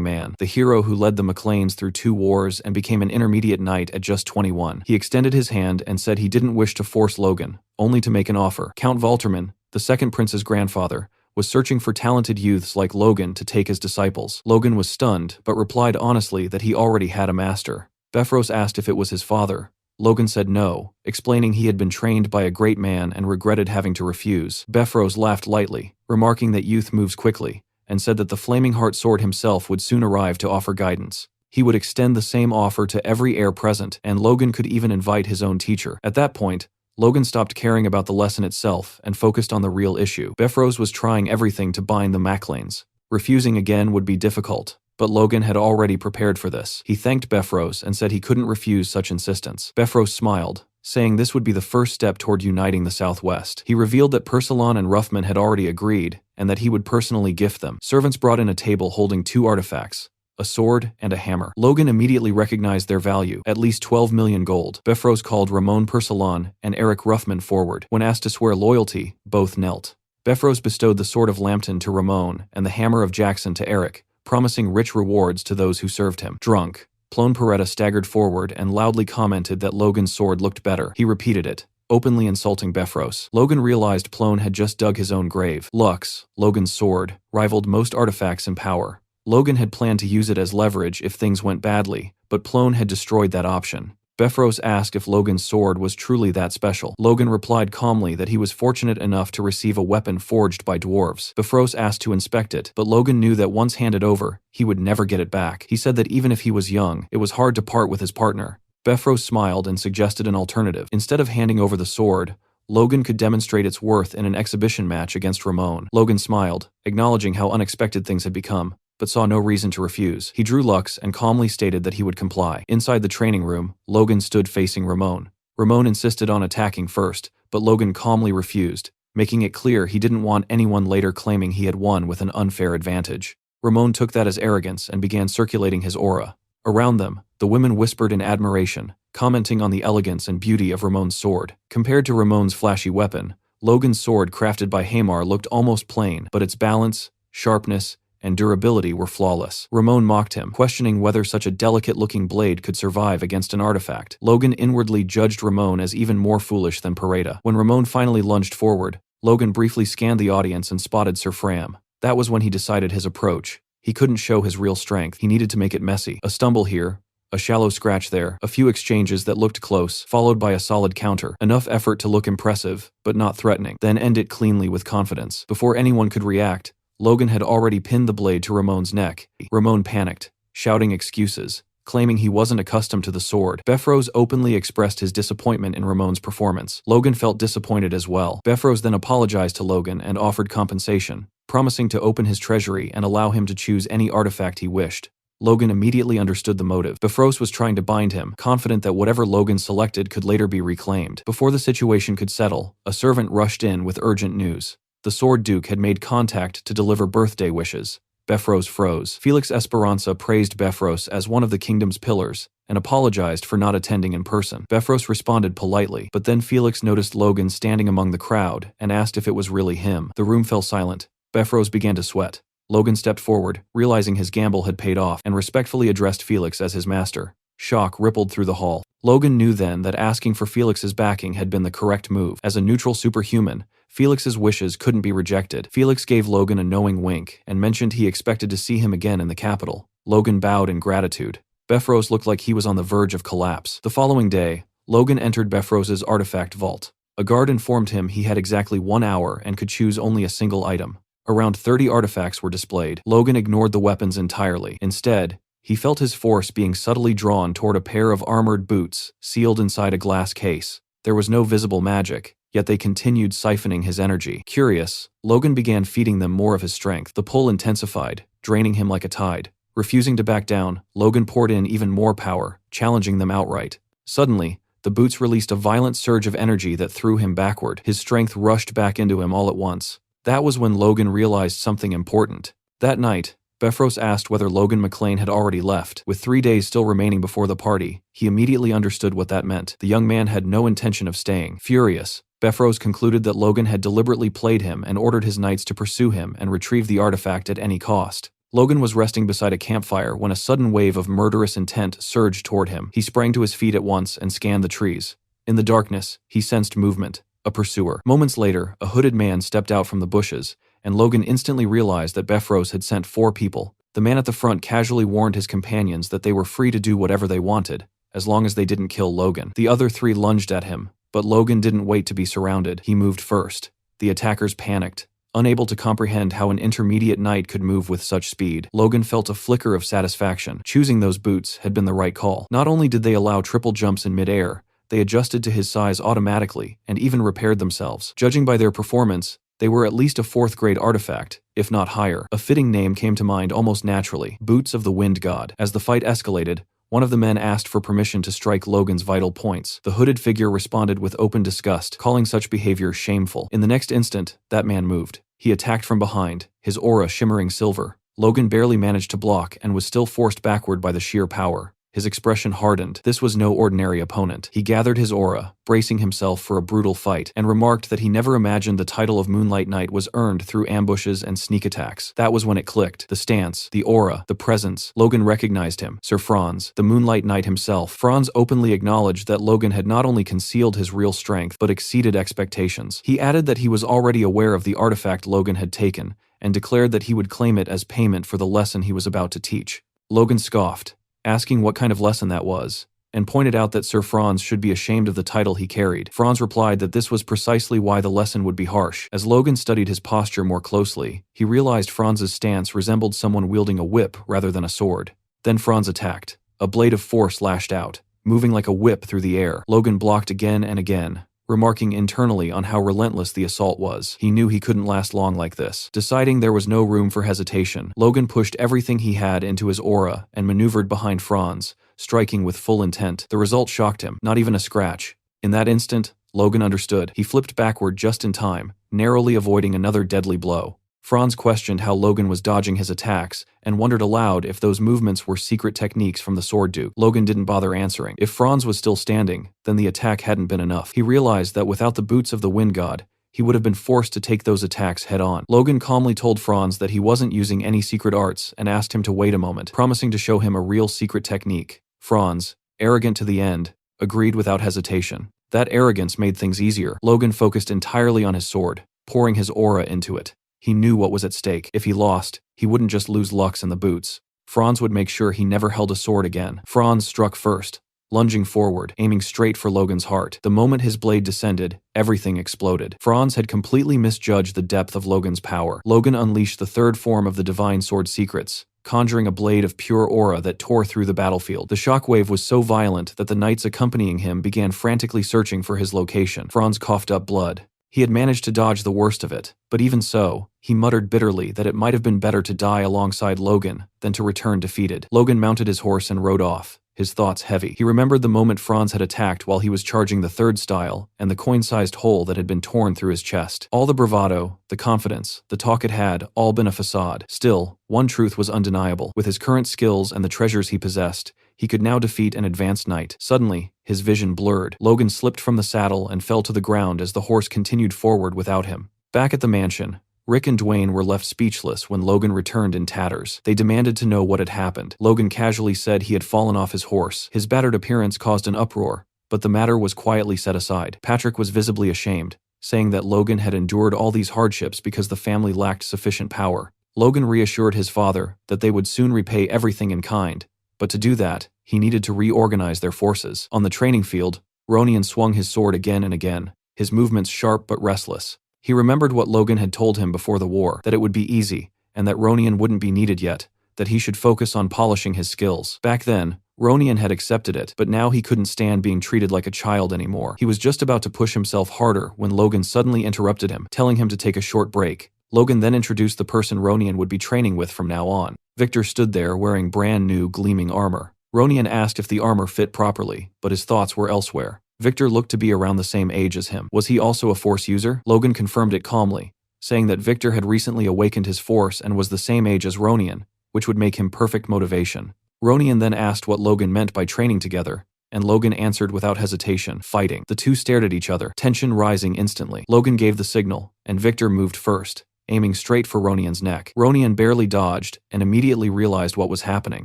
man, the hero who led the McLeans through 2 wars and became an intermediate knight at just 21. He extended his hand and said he didn't wish to force Logan, only to make an offer. Count Valterman, the second prince's grandfather, was searching for talented youths like Logan to take as disciples. Logan was stunned, but replied honestly that he already had a master. Befrose asked if it was his father. Logan said no, explaining he had been trained by a great man and regretted having to refuse. Befrose laughed lightly, remarking that youth moves quickly, and said that the Flaming Heart Sword himself would soon arrive to offer guidance. He would extend the same offer to every heir present, and Logan could even invite his own teacher. At that point, Logan stopped caring about the lesson itself and focused on the real issue. Befrose was trying everything to bind the McLeans. Refusing again would be difficult, but Logan had already prepared for this. He thanked Befrose and said he couldn't refuse such insistence. Befrose smiled, saying this would be the first step toward uniting the Southwest. He revealed that Persalon and Ruffman had already agreed, and that he would personally gift them. Servants brought in a table holding 2 artifacts, a sword and a hammer. Logan immediately recognized their value, at least 12 million gold. Befrose called Ramon Persalon and Eric Ruffman forward. When asked to swear loyalty, both knelt. Befrose bestowed the sword of Lambton to Ramon and the hammer of Jackson to Eric, promising rich rewards to those who served him. Drunk, Plone Paretta staggered forward and loudly commented that Logan's sword looked better. He repeated it, openly insulting Befrose. Logan realized Plone had just dug his own grave. Lux, Logan's sword, rivaled most artifacts in power. Logan had planned to use it as leverage if things went badly, but Plone had destroyed that option. Befrose asked if Logan's sword was truly that special. Logan replied calmly that he was fortunate enough to receive a weapon forged by dwarves. Befrose asked to inspect it, but Logan knew that once handed over, he would never get it back. He said that even if he was young, it was hard to part with his partner. Befrose smiled and suggested an alternative. Instead of handing over the sword, Logan could demonstrate its worth in an exhibition match against Ramon. Logan smiled, acknowledging how unexpected things had become, but saw no reason to refuse. He drew Lux and calmly stated that he would comply. Inside the training room, Logan stood facing Ramon. Ramon insisted on attacking first, but Logan calmly refused, making it clear he didn't want anyone later claiming he had won with an unfair advantage. Ramon took that as arrogance and began circulating his aura. Around them, the women whispered in admiration, commenting on the elegance and beauty of Ramon's sword. Compared to Ramon's flashy weapon, Logan's sword crafted by Hamar looked almost plain, but its balance, sharpness, and durability were flawless. Ramon mocked him, questioning whether such a delicate-looking blade could survive against an artifact. Logan inwardly judged Ramon as even more foolish than Pareda. When Ramon finally lunged forward, Logan briefly scanned the audience and spotted Sir Fram. That was when he decided his approach. He couldn't show his real strength. He needed to make it messy. A stumble here, a shallow scratch there, a few exchanges that looked close, followed by a solid counter. Enough effort to look impressive, but not threatening. Then end it cleanly with confidence. Before anyone could react, Logan had already pinned the blade to Ramon's neck. Ramon panicked, shouting excuses, claiming he wasn't accustomed to the sword. Befrose openly expressed his disappointment in Ramon's performance. Logan felt disappointed as well. Befrose then apologized to Logan and offered compensation, promising to open his treasury and allow him to choose any artifact he wished. Logan immediately understood the motive. Befrose was trying to bind him, confident that whatever Logan selected could later be reclaimed. Before the situation could settle, a servant rushed in with urgent news. The Sword Duke had made contact to deliver birthday wishes. Befros froze. Felix Esperanza praised Befros as one of the kingdom's pillars and apologized for not attending in person. Befros responded politely, but then Felix noticed Logan standing among the crowd and asked if it was really him. The room fell silent. Befros began to sweat. Logan stepped forward, realizing his gamble had paid off, and respectfully addressed Felix as his master. Shock rippled through the hall. Logan knew then that asking for Felix's backing had been the correct move. As a neutral superhuman, Felix's wishes couldn't be rejected. Felix gave Logan a knowing wink and mentioned he expected to see him again in the capital. Logan bowed in gratitude. Befros looked like he was on the verge of collapse. The following day, Logan entered Befros's artifact vault. A guard informed him he had exactly 1 hour and could choose only a single item. Around 30 artifacts were displayed. Logan ignored the weapons entirely. Instead, he felt his force being subtly drawn toward a pair of armored boots, sealed inside a glass case. There was no visible magic, yet they continued siphoning his energy. Curious, Logan began feeding them more of his strength. The pull intensified, draining him like a tide. Refusing to back down, Logan poured in even more power, challenging them outright. Suddenly, the boots released a violent surge of energy that threw him backward. His strength rushed back into him all at once. That was when Logan realized something important. That night, Befros asked whether Logan McLean had already left. With 3 days still remaining before the party, he immediately understood what that meant. The young man had no intention of staying. Furious, Befros concluded that Logan had deliberately played him and ordered his knights to pursue him and retrieve the artifact at any cost. Logan was resting beside a campfire when a sudden wave of murderous intent surged toward him. He sprang to his feet at once and scanned the trees. In the darkness, he sensed movement. A pursuer. Moments later, a hooded man stepped out from the bushes, and Logan instantly realized that Befros had sent 4 people. The man at the front casually warned his companions that they were free to do whatever they wanted, as long as they didn't kill Logan. The other 3 lunged at him, but Logan didn't wait to be surrounded. He moved first. The attackers panicked. Unable to comprehend how an intermediate knight could move with such speed, Logan felt a flicker of satisfaction. Choosing those boots had been the right call. Not only did they allow triple jumps in midair, they adjusted to his size automatically and even repaired themselves. Judging by their performance, they were at least a 4th-grade artifact, if not higher. A fitting name came to mind almost naturally: Boots of the Wind God. As the fight escalated, one of the men asked for permission to strike Logan's vital points. The hooded figure responded with open disgust, calling such behavior shameful. In the next instant, that man moved. He attacked from behind, his aura shimmering silver. Logan barely managed to block and was still forced backward by the sheer power. His expression hardened. This was no ordinary opponent. He gathered his aura, bracing himself for a brutal fight, and remarked that he never imagined the title of Moonlight Knight was earned through ambushes and sneak attacks. That was when it clicked. The stance, the aura, the presence. Logan recognized him. Sir Franz, the Moonlight Knight himself. Franz openly acknowledged that Logan had not only concealed his real strength, but exceeded expectations. He added that he was already aware of the artifact Logan had taken, and declared that he would claim it as payment for the lesson he was about to teach. Logan scoffed, asking what kind of lesson that was, and pointed out that Sir Franz should be ashamed of the title he carried. Franz replied that this was precisely why the lesson would be harsh. As Logan studied his posture more closely, he realized Franz's stance resembled someone wielding a whip rather than a sword. Then Franz attacked. A blade of force lashed out, moving like a whip through the air. Logan blocked again and again, remarking internally on how relentless the assault was. He knew he couldn't last long like this. Deciding there was no room for hesitation, Logan pushed everything he had into his aura and maneuvered behind Franz, striking with full intent. The result shocked him. Not even a scratch. In that instant, Logan understood. He flipped backward just in time, narrowly avoiding another deadly blow. Franz questioned how Logan was dodging his attacks and wondered aloud if those movements were secret techniques from the Sword Duke. Logan didn't bother answering. If Franz was still standing, then the attack hadn't been enough. He realized that without the boots of the Wind God, he would have been forced to take those attacks head-on. Logan calmly told Franz that he wasn't using any secret arts and asked him to wait a moment, promising to show him a real secret technique. Franz, arrogant to the end, agreed without hesitation. That arrogance made things easier. Logan focused entirely on his sword, pouring his aura into it. He knew what was at stake. If he lost, he wouldn't just lose Lux and the boots. Franz would make sure he never held a sword again. Franz struck first, lunging forward, aiming straight for Logan's heart. The moment his blade descended, everything exploded. Franz had completely misjudged the depth of Logan's power. Logan unleashed the 3rd form of the Divine Sword secrets, conjuring a blade of pure aura that tore through the battlefield. The shockwave was so violent that the knights accompanying him began frantically searching for his location. Franz coughed up blood. He had managed to dodge the worst of it, but even so, he muttered bitterly that it might have been better to die alongside Logan than to return defeated. Logan mounted his horse and rode off, his thoughts heavy. He remembered the moment Franz had attacked while he was charging the third style, and the coin-sized hole that had been torn through his chest. All the bravado, the confidence, the talk it had all been a facade. Still, one truth was undeniable. With his current skills and the treasures he possessed, he could now defeat an advanced knight. Suddenly, his vision blurred. Logan slipped from the saddle and fell to the ground as the horse continued forward without him. Back at the mansion, Rick and Dwayne were left speechless when Logan returned in tatters. They demanded to know what had happened. Logan casually said he had fallen off his horse. His battered appearance caused an uproar, but the matter was quietly set aside. Patrick was visibly ashamed, saying that Logan had endured all these hardships because the family lacked sufficient power. Logan reassured his father that they would soon repay everything in kind, but to do that, he needed to reorganize their forces. On the training field, Ronian swung his sword again and again, his movements sharp but restless. He remembered what Logan had told him before the war, that it would be easy, and that Ronian wouldn't be needed yet, that he should focus on polishing his skills. Back then, Ronian had accepted it, but now he couldn't stand being treated like a child anymore. He was just about to push himself harder when Logan suddenly interrupted him, telling him to take a short break. Logan then introduced the person Ronian would be training with from now on. Victor stood there wearing brand new, gleaming armor. Ronian asked if the armor fit properly, but his thoughts were elsewhere. Victor looked to be around the same age as him. Was he also a Force user? Logan confirmed it calmly, saying that Victor had recently awakened his Force and was the same age as Ronian, which would make him perfect motivation. Ronian then asked what Logan meant by training together, and Logan answered without hesitation, fighting. The two stared at each other, tension rising instantly. Logan gave the signal, and Victor moved first, aiming straight for Ronian's neck. Ronian barely dodged and immediately realized what was happening.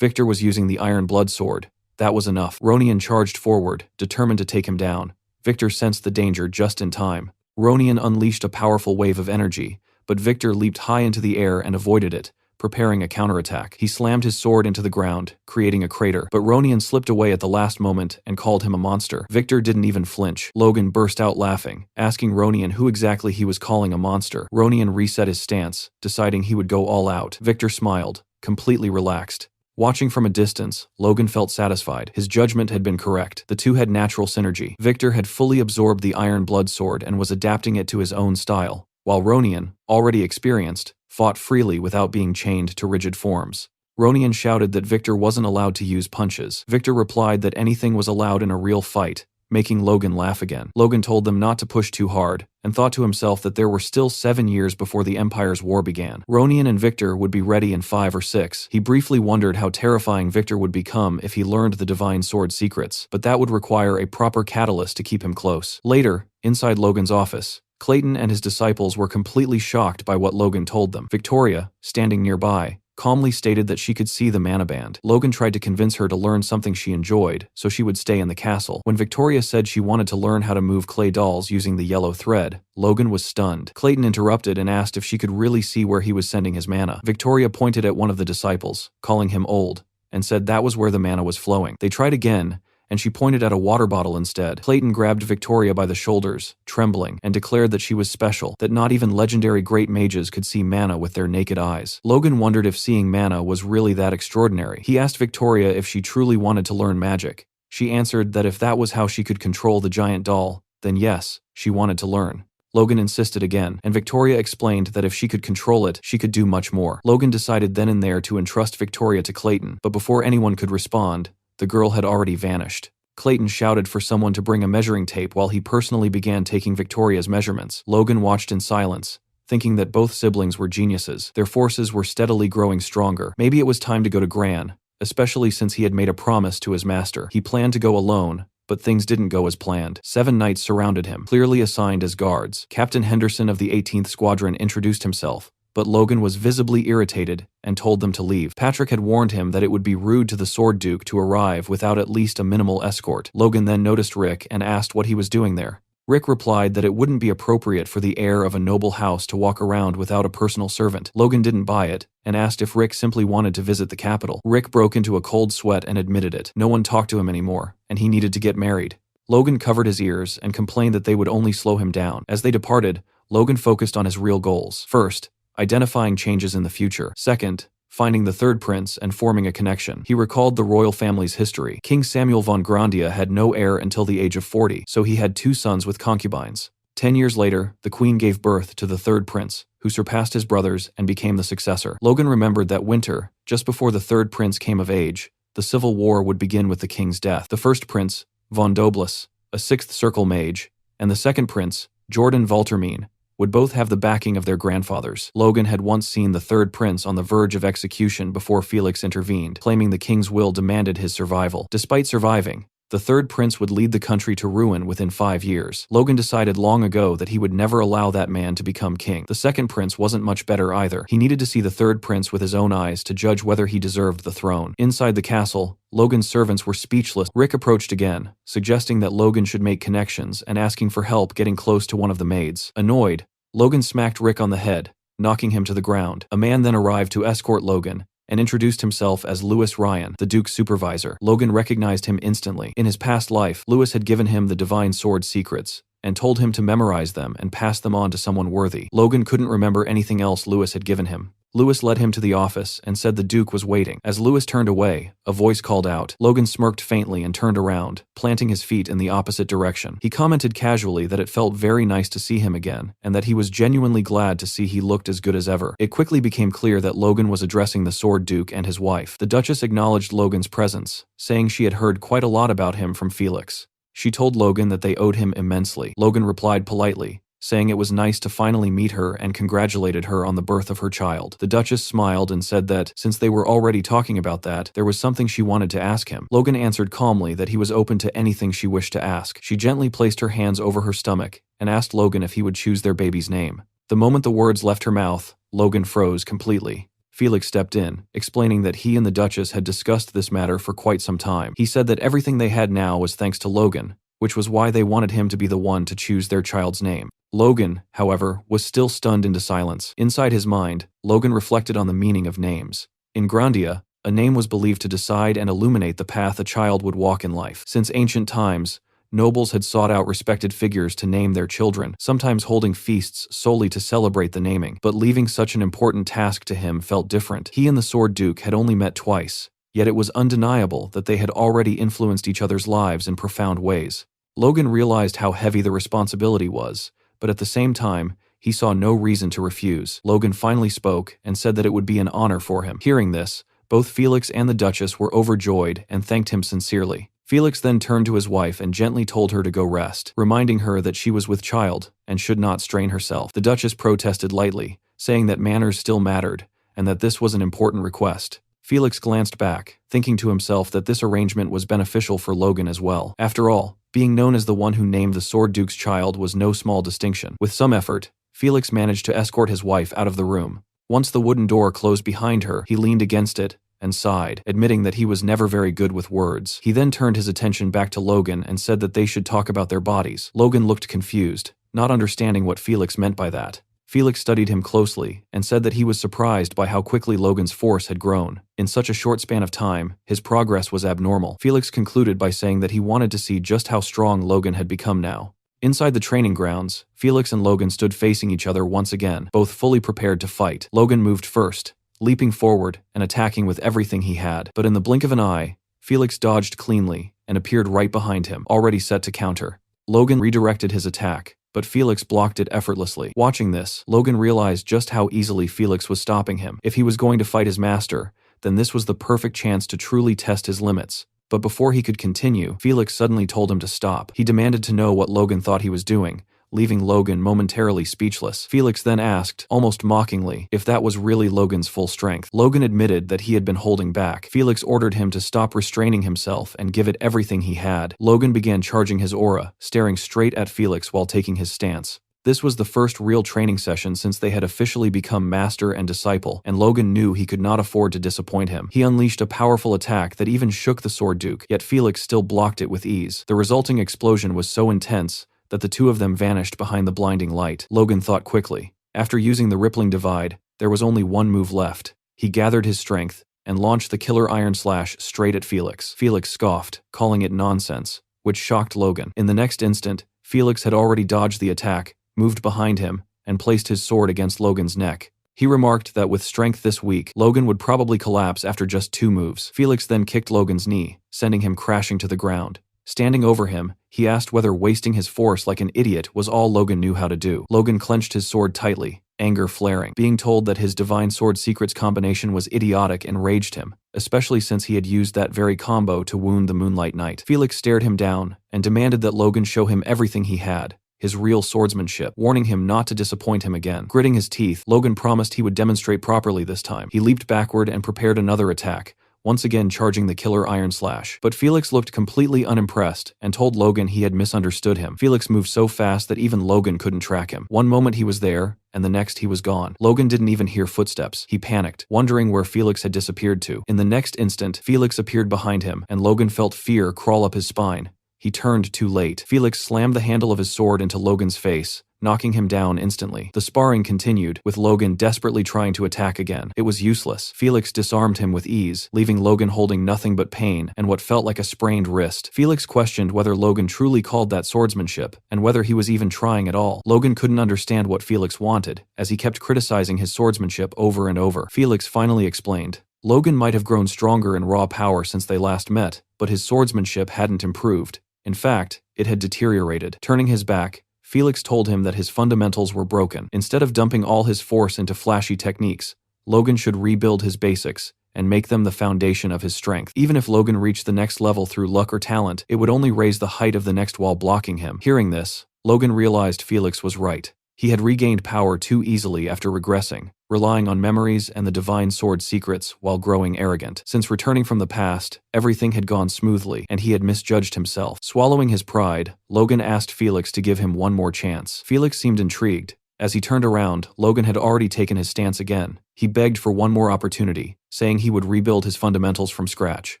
Victor was using the Iron Blood Sword. That was enough. Ronian charged forward, determined to take him down. Victor sensed the danger just in time. Ronian unleashed a powerful wave of energy, but Victor leaped high into the air and avoided it, preparing a counterattack. He slammed his sword into the ground, creating a crater, but Ronian slipped away at the last moment and called him a monster. Victor didn't even flinch. Logan burst out laughing, asking Ronian who exactly he was calling a monster. Ronian reset his stance, deciding he would go all out. Victor smiled, completely relaxed. Watching from a distance, Logan felt satisfied. His judgment had been correct. The two had natural synergy. Victor had fully absorbed the Iron Blood Sword and was adapting it to his own style, while Ronian, already experienced, fought freely without being chained to rigid forms. Ronian shouted that Victor wasn't allowed to use punches. Victor replied that anything was allowed in a real fight, making Logan laugh again. Logan told them not to push too hard, and thought to himself that there were still 7 years before the Empire's war began. Ronian and Victor would be ready in 5 or 6. He briefly wondered how terrifying Victor would become if he learned the Divine Sword secrets, but that would require a proper catalyst to keep him close. Later, inside Logan's office, Clayton and his disciples were completely shocked by what Logan told them. Victoria, standing nearby, calmly stated that she could see the mana band. Logan tried to convince her to learn something she enjoyed, so she would stay in the castle. When Victoria said she wanted to learn how to move clay dolls using the yellow thread, Logan was stunned. Clayton interrupted and asked if she could really see where he was sending his mana. Victoria pointed at one of the disciples, calling him old, and said that was where the mana was flowing. They tried again, and she pointed at a water bottle instead. Clayton grabbed Victoria by the shoulders, trembling, and declared that she was special, that not even legendary great mages could see mana with their naked eyes. Logan wondered if seeing mana was really that extraordinary. He asked Victoria if she truly wanted to learn magic. She answered that if that was how she could control the giant doll, then yes, she wanted to learn. Logan insisted again, and Victoria explained that if she could control it, she could do much more. Logan decided then and there to entrust Victoria to Clayton, but before anyone could respond, the girl had already vanished. Clayton shouted for someone to bring a measuring tape while he personally began taking Victoria's measurements. Logan watched in silence, thinking that both siblings were geniuses. Their forces were steadily growing stronger. Maybe it was time to go to Gran, especially since he had made a promise to his master. He planned to go alone, but things didn't go as planned. 7 knights surrounded him, clearly assigned as guards. Captain Henderson of the 18th Squadron introduced himself, but Logan was visibly irritated and told them to leave. Patrick had warned him that it would be rude to the Sword Duke to arrive without at least a minimal escort. Logan then noticed Rick and asked what he was doing there. Rick replied that it wouldn't be appropriate for the heir of a noble house to walk around without a personal servant. Logan didn't buy it, and asked if Rick simply wanted to visit the capital. Rick broke into a cold sweat and admitted it. No one talked to him anymore, and he needed to get married. Logan covered his ears and complained that they would only slow him down. As they departed, Logan focused on his real goals. First, identifying changes in the future. Second, finding the third prince and forming a connection. He recalled the royal family's history. King Samuel von Grandia had no heir until the age of 40, so he had 2 sons with concubines. 10 years later, the queen gave birth to the third prince, who surpassed his brothers and became the successor. Logan remembered that winter, just before the third prince came of age, the civil war would begin with the king's death. The first prince, von Douglas, a sixth circle mage, and the second prince, Jordan Valtermine, would both have the backing of their grandfathers. Logan had once seen the third prince on the verge of execution before Felix intervened, claiming the king's will demanded his survival. Despite surviving, the third prince would lead the country to ruin within 5 years. Logan decided long ago that he would never allow that man to become king. The second prince wasn't much better either. He needed to see the third prince with his own eyes to judge whether he deserved the throne. Inside the castle, Logan's servants were speechless. Rick approached again, suggesting that Logan should make connections and asking for help getting close to one of the maids. Annoyed, Logan smacked Rick on the head, knocking him to the ground. A man then arrived to escort Logan and introduced himself as Lewis Ryan, the Duke's supervisor. Logan recognized him instantly. In his past life, Lewis had given him the divine sword secrets and told him to memorize them and pass them on to someone worthy. Logan couldn't remember anything else Lewis had given him. Lewis led him to the office and said the Duke was waiting. As Lewis turned away, a voice called out. Logan smirked faintly and turned around, planting his feet in the opposite direction. He commented casually that it felt very nice to see him again, and that he was genuinely glad to see he looked as good as ever. It quickly became clear that Logan was addressing the Sword Duke and his wife. The Duchess acknowledged Logan's presence, saying she had heard quite a lot about him from Felix. She told Logan that they owed him immensely. Logan replied politely, saying it was nice to finally meet her and congratulated her on the birth of her child. The Duchess smiled and said that, since they were already talking about that, there was something she wanted to ask him. Logan answered calmly that he was open to anything she wished to ask. She gently placed her hands over her stomach and asked Logan if he would choose their baby's name. The moment the words left her mouth, Logan froze completely. Felix stepped in, explaining that he and the Duchess had discussed this matter for quite some time. He said that everything they had now was thanks to Logan, which was why they wanted him to be the one to choose their child's name. Logan, however, was still stunned into silence. Inside his mind, Logan reflected on the meaning of names. In Grandia, a name was believed to decide and illuminate the path a child would walk in life. Since ancient times, nobles had sought out respected figures to name their children, sometimes holding feasts solely to celebrate the naming. But leaving such an important task to him felt different. He and the Sword Duke had only met twice, yet it was undeniable that they had already influenced each other's lives in profound ways. Logan realized how heavy the responsibility was, but at the same time, he saw no reason to refuse. Logan finally spoke and said that it would be an honor for him. Hearing this, both Felix and the Duchess were overjoyed and thanked him sincerely. Felix then turned to his wife and gently told her to go rest, reminding her that she was with child and should not strain herself. The Duchess protested lightly, saying that manners still mattered and that this was an important request. Felix glanced back, thinking to himself that this arrangement was beneficial for Logan as well. After all, being known as the one who named the Sword Duke's child was no small distinction. With some effort, Felix managed to escort his wife out of the room. Once the wooden door closed behind her, he leaned against it and sighed, admitting that he was never very good with words. He then turned his attention back to Logan and said that they should talk about their bodies. Logan looked confused, not understanding what Felix meant by that. Felix studied him closely and said that he was surprised by how quickly Logan's force had grown. In such a short span of time, his progress was abnormal. Felix concluded by saying that he wanted to see just how strong Logan had become now. Inside the training grounds, Felix and Logan stood facing each other once again, both fully prepared to fight. Logan moved first, leaping forward and attacking with everything he had. But in the blink of an eye, Felix dodged cleanly and appeared right behind him, already set to counter. Logan redirected his attack, but Felix blocked it effortlessly. Watching this, Logan realized just how easily Felix was stopping him. If he was going to fight his master, then this was the perfect chance to truly test his limits. But before he could continue, Felix suddenly told him to stop. He demanded to know what Logan thought he was doing, leaving Logan momentarily speechless. Felix then asked, almost mockingly, if that was really Logan's full strength. Logan admitted that he had been holding back. Felix ordered him to stop restraining himself and give it everything he had. Logan began charging his aura, staring straight at Felix while taking his stance. This was the first real training session since they had officially become master and disciple, and Logan knew he could not afford to disappoint him. He unleashed a powerful attack that even shook the Sword Duke, yet Felix still blocked it with ease. The resulting explosion was so intense that the two of them vanished behind the blinding light. Logan thought quickly. After using the rippling divide, there was only one move left. He gathered his strength and launched the killer iron slash straight at Felix. Felix scoffed, calling it nonsense, which shocked Logan. In the next instant, Felix had already dodged the attack, moved behind him, and placed his sword against Logan's neck. He remarked that with strength this weak, Logan would probably collapse after just 2 moves. Felix then kicked Logan's knee, sending him crashing to the ground. Standing over him, he asked whether wasting his force like an idiot was all Logan knew how to do. Logan clenched his sword tightly, anger flaring. Being told that his Divine Sword Secrets combination was idiotic enraged him, especially since he had used that very combo to wound the Moonlight Knight. Felix stared him down and demanded that Logan show him everything he had, his real swordsmanship, warning him not to disappoint him again. Gritting his teeth, Logan promised he would demonstrate properly this time. He leaped backward and prepared another attack, once again charging the killer Iron Slash. But Felix looked completely unimpressed and told Logan he had misunderstood him. Felix moved so fast that even Logan couldn't track him. One moment he was there, and the next he was gone. Logan didn't even hear footsteps. He panicked, wondering where Felix had disappeared to. In the next instant, Felix appeared behind him, and Logan felt fear crawl up his spine. He turned too late. Felix slammed the handle of his sword into Logan's face, knocking him down instantly. The sparring continued, with Logan desperately trying to attack again. It was useless. Felix disarmed him with ease, leaving Logan holding nothing but pain and what felt like a sprained wrist. Felix questioned whether Logan truly called that swordsmanship, and whether he was even trying at all. Logan couldn't understand what Felix wanted, as he kept criticizing his swordsmanship over and over. Felix finally explained. Logan might have grown stronger in raw power since they last met, but his swordsmanship hadn't improved. In fact, it had deteriorated. Turning his back, Felix told him that his fundamentals were broken. Instead of dumping all his force into flashy techniques, Logan should rebuild his basics and make them the foundation of his strength. Even if Logan reached the next level through luck or talent, it would only raise the height of the next wall blocking him. Hearing this, Logan realized Felix was right. He had regained power too easily after regressing, relying on memories and the Divine Sword secrets while growing arrogant. Since returning from the past, everything had gone smoothly, and he had misjudged himself. Swallowing his pride, Logan asked Felix to give him one more chance. Felix seemed intrigued. As he turned around, Logan had already taken his stance again. He begged for one more opportunity, saying he would rebuild his fundamentals from scratch.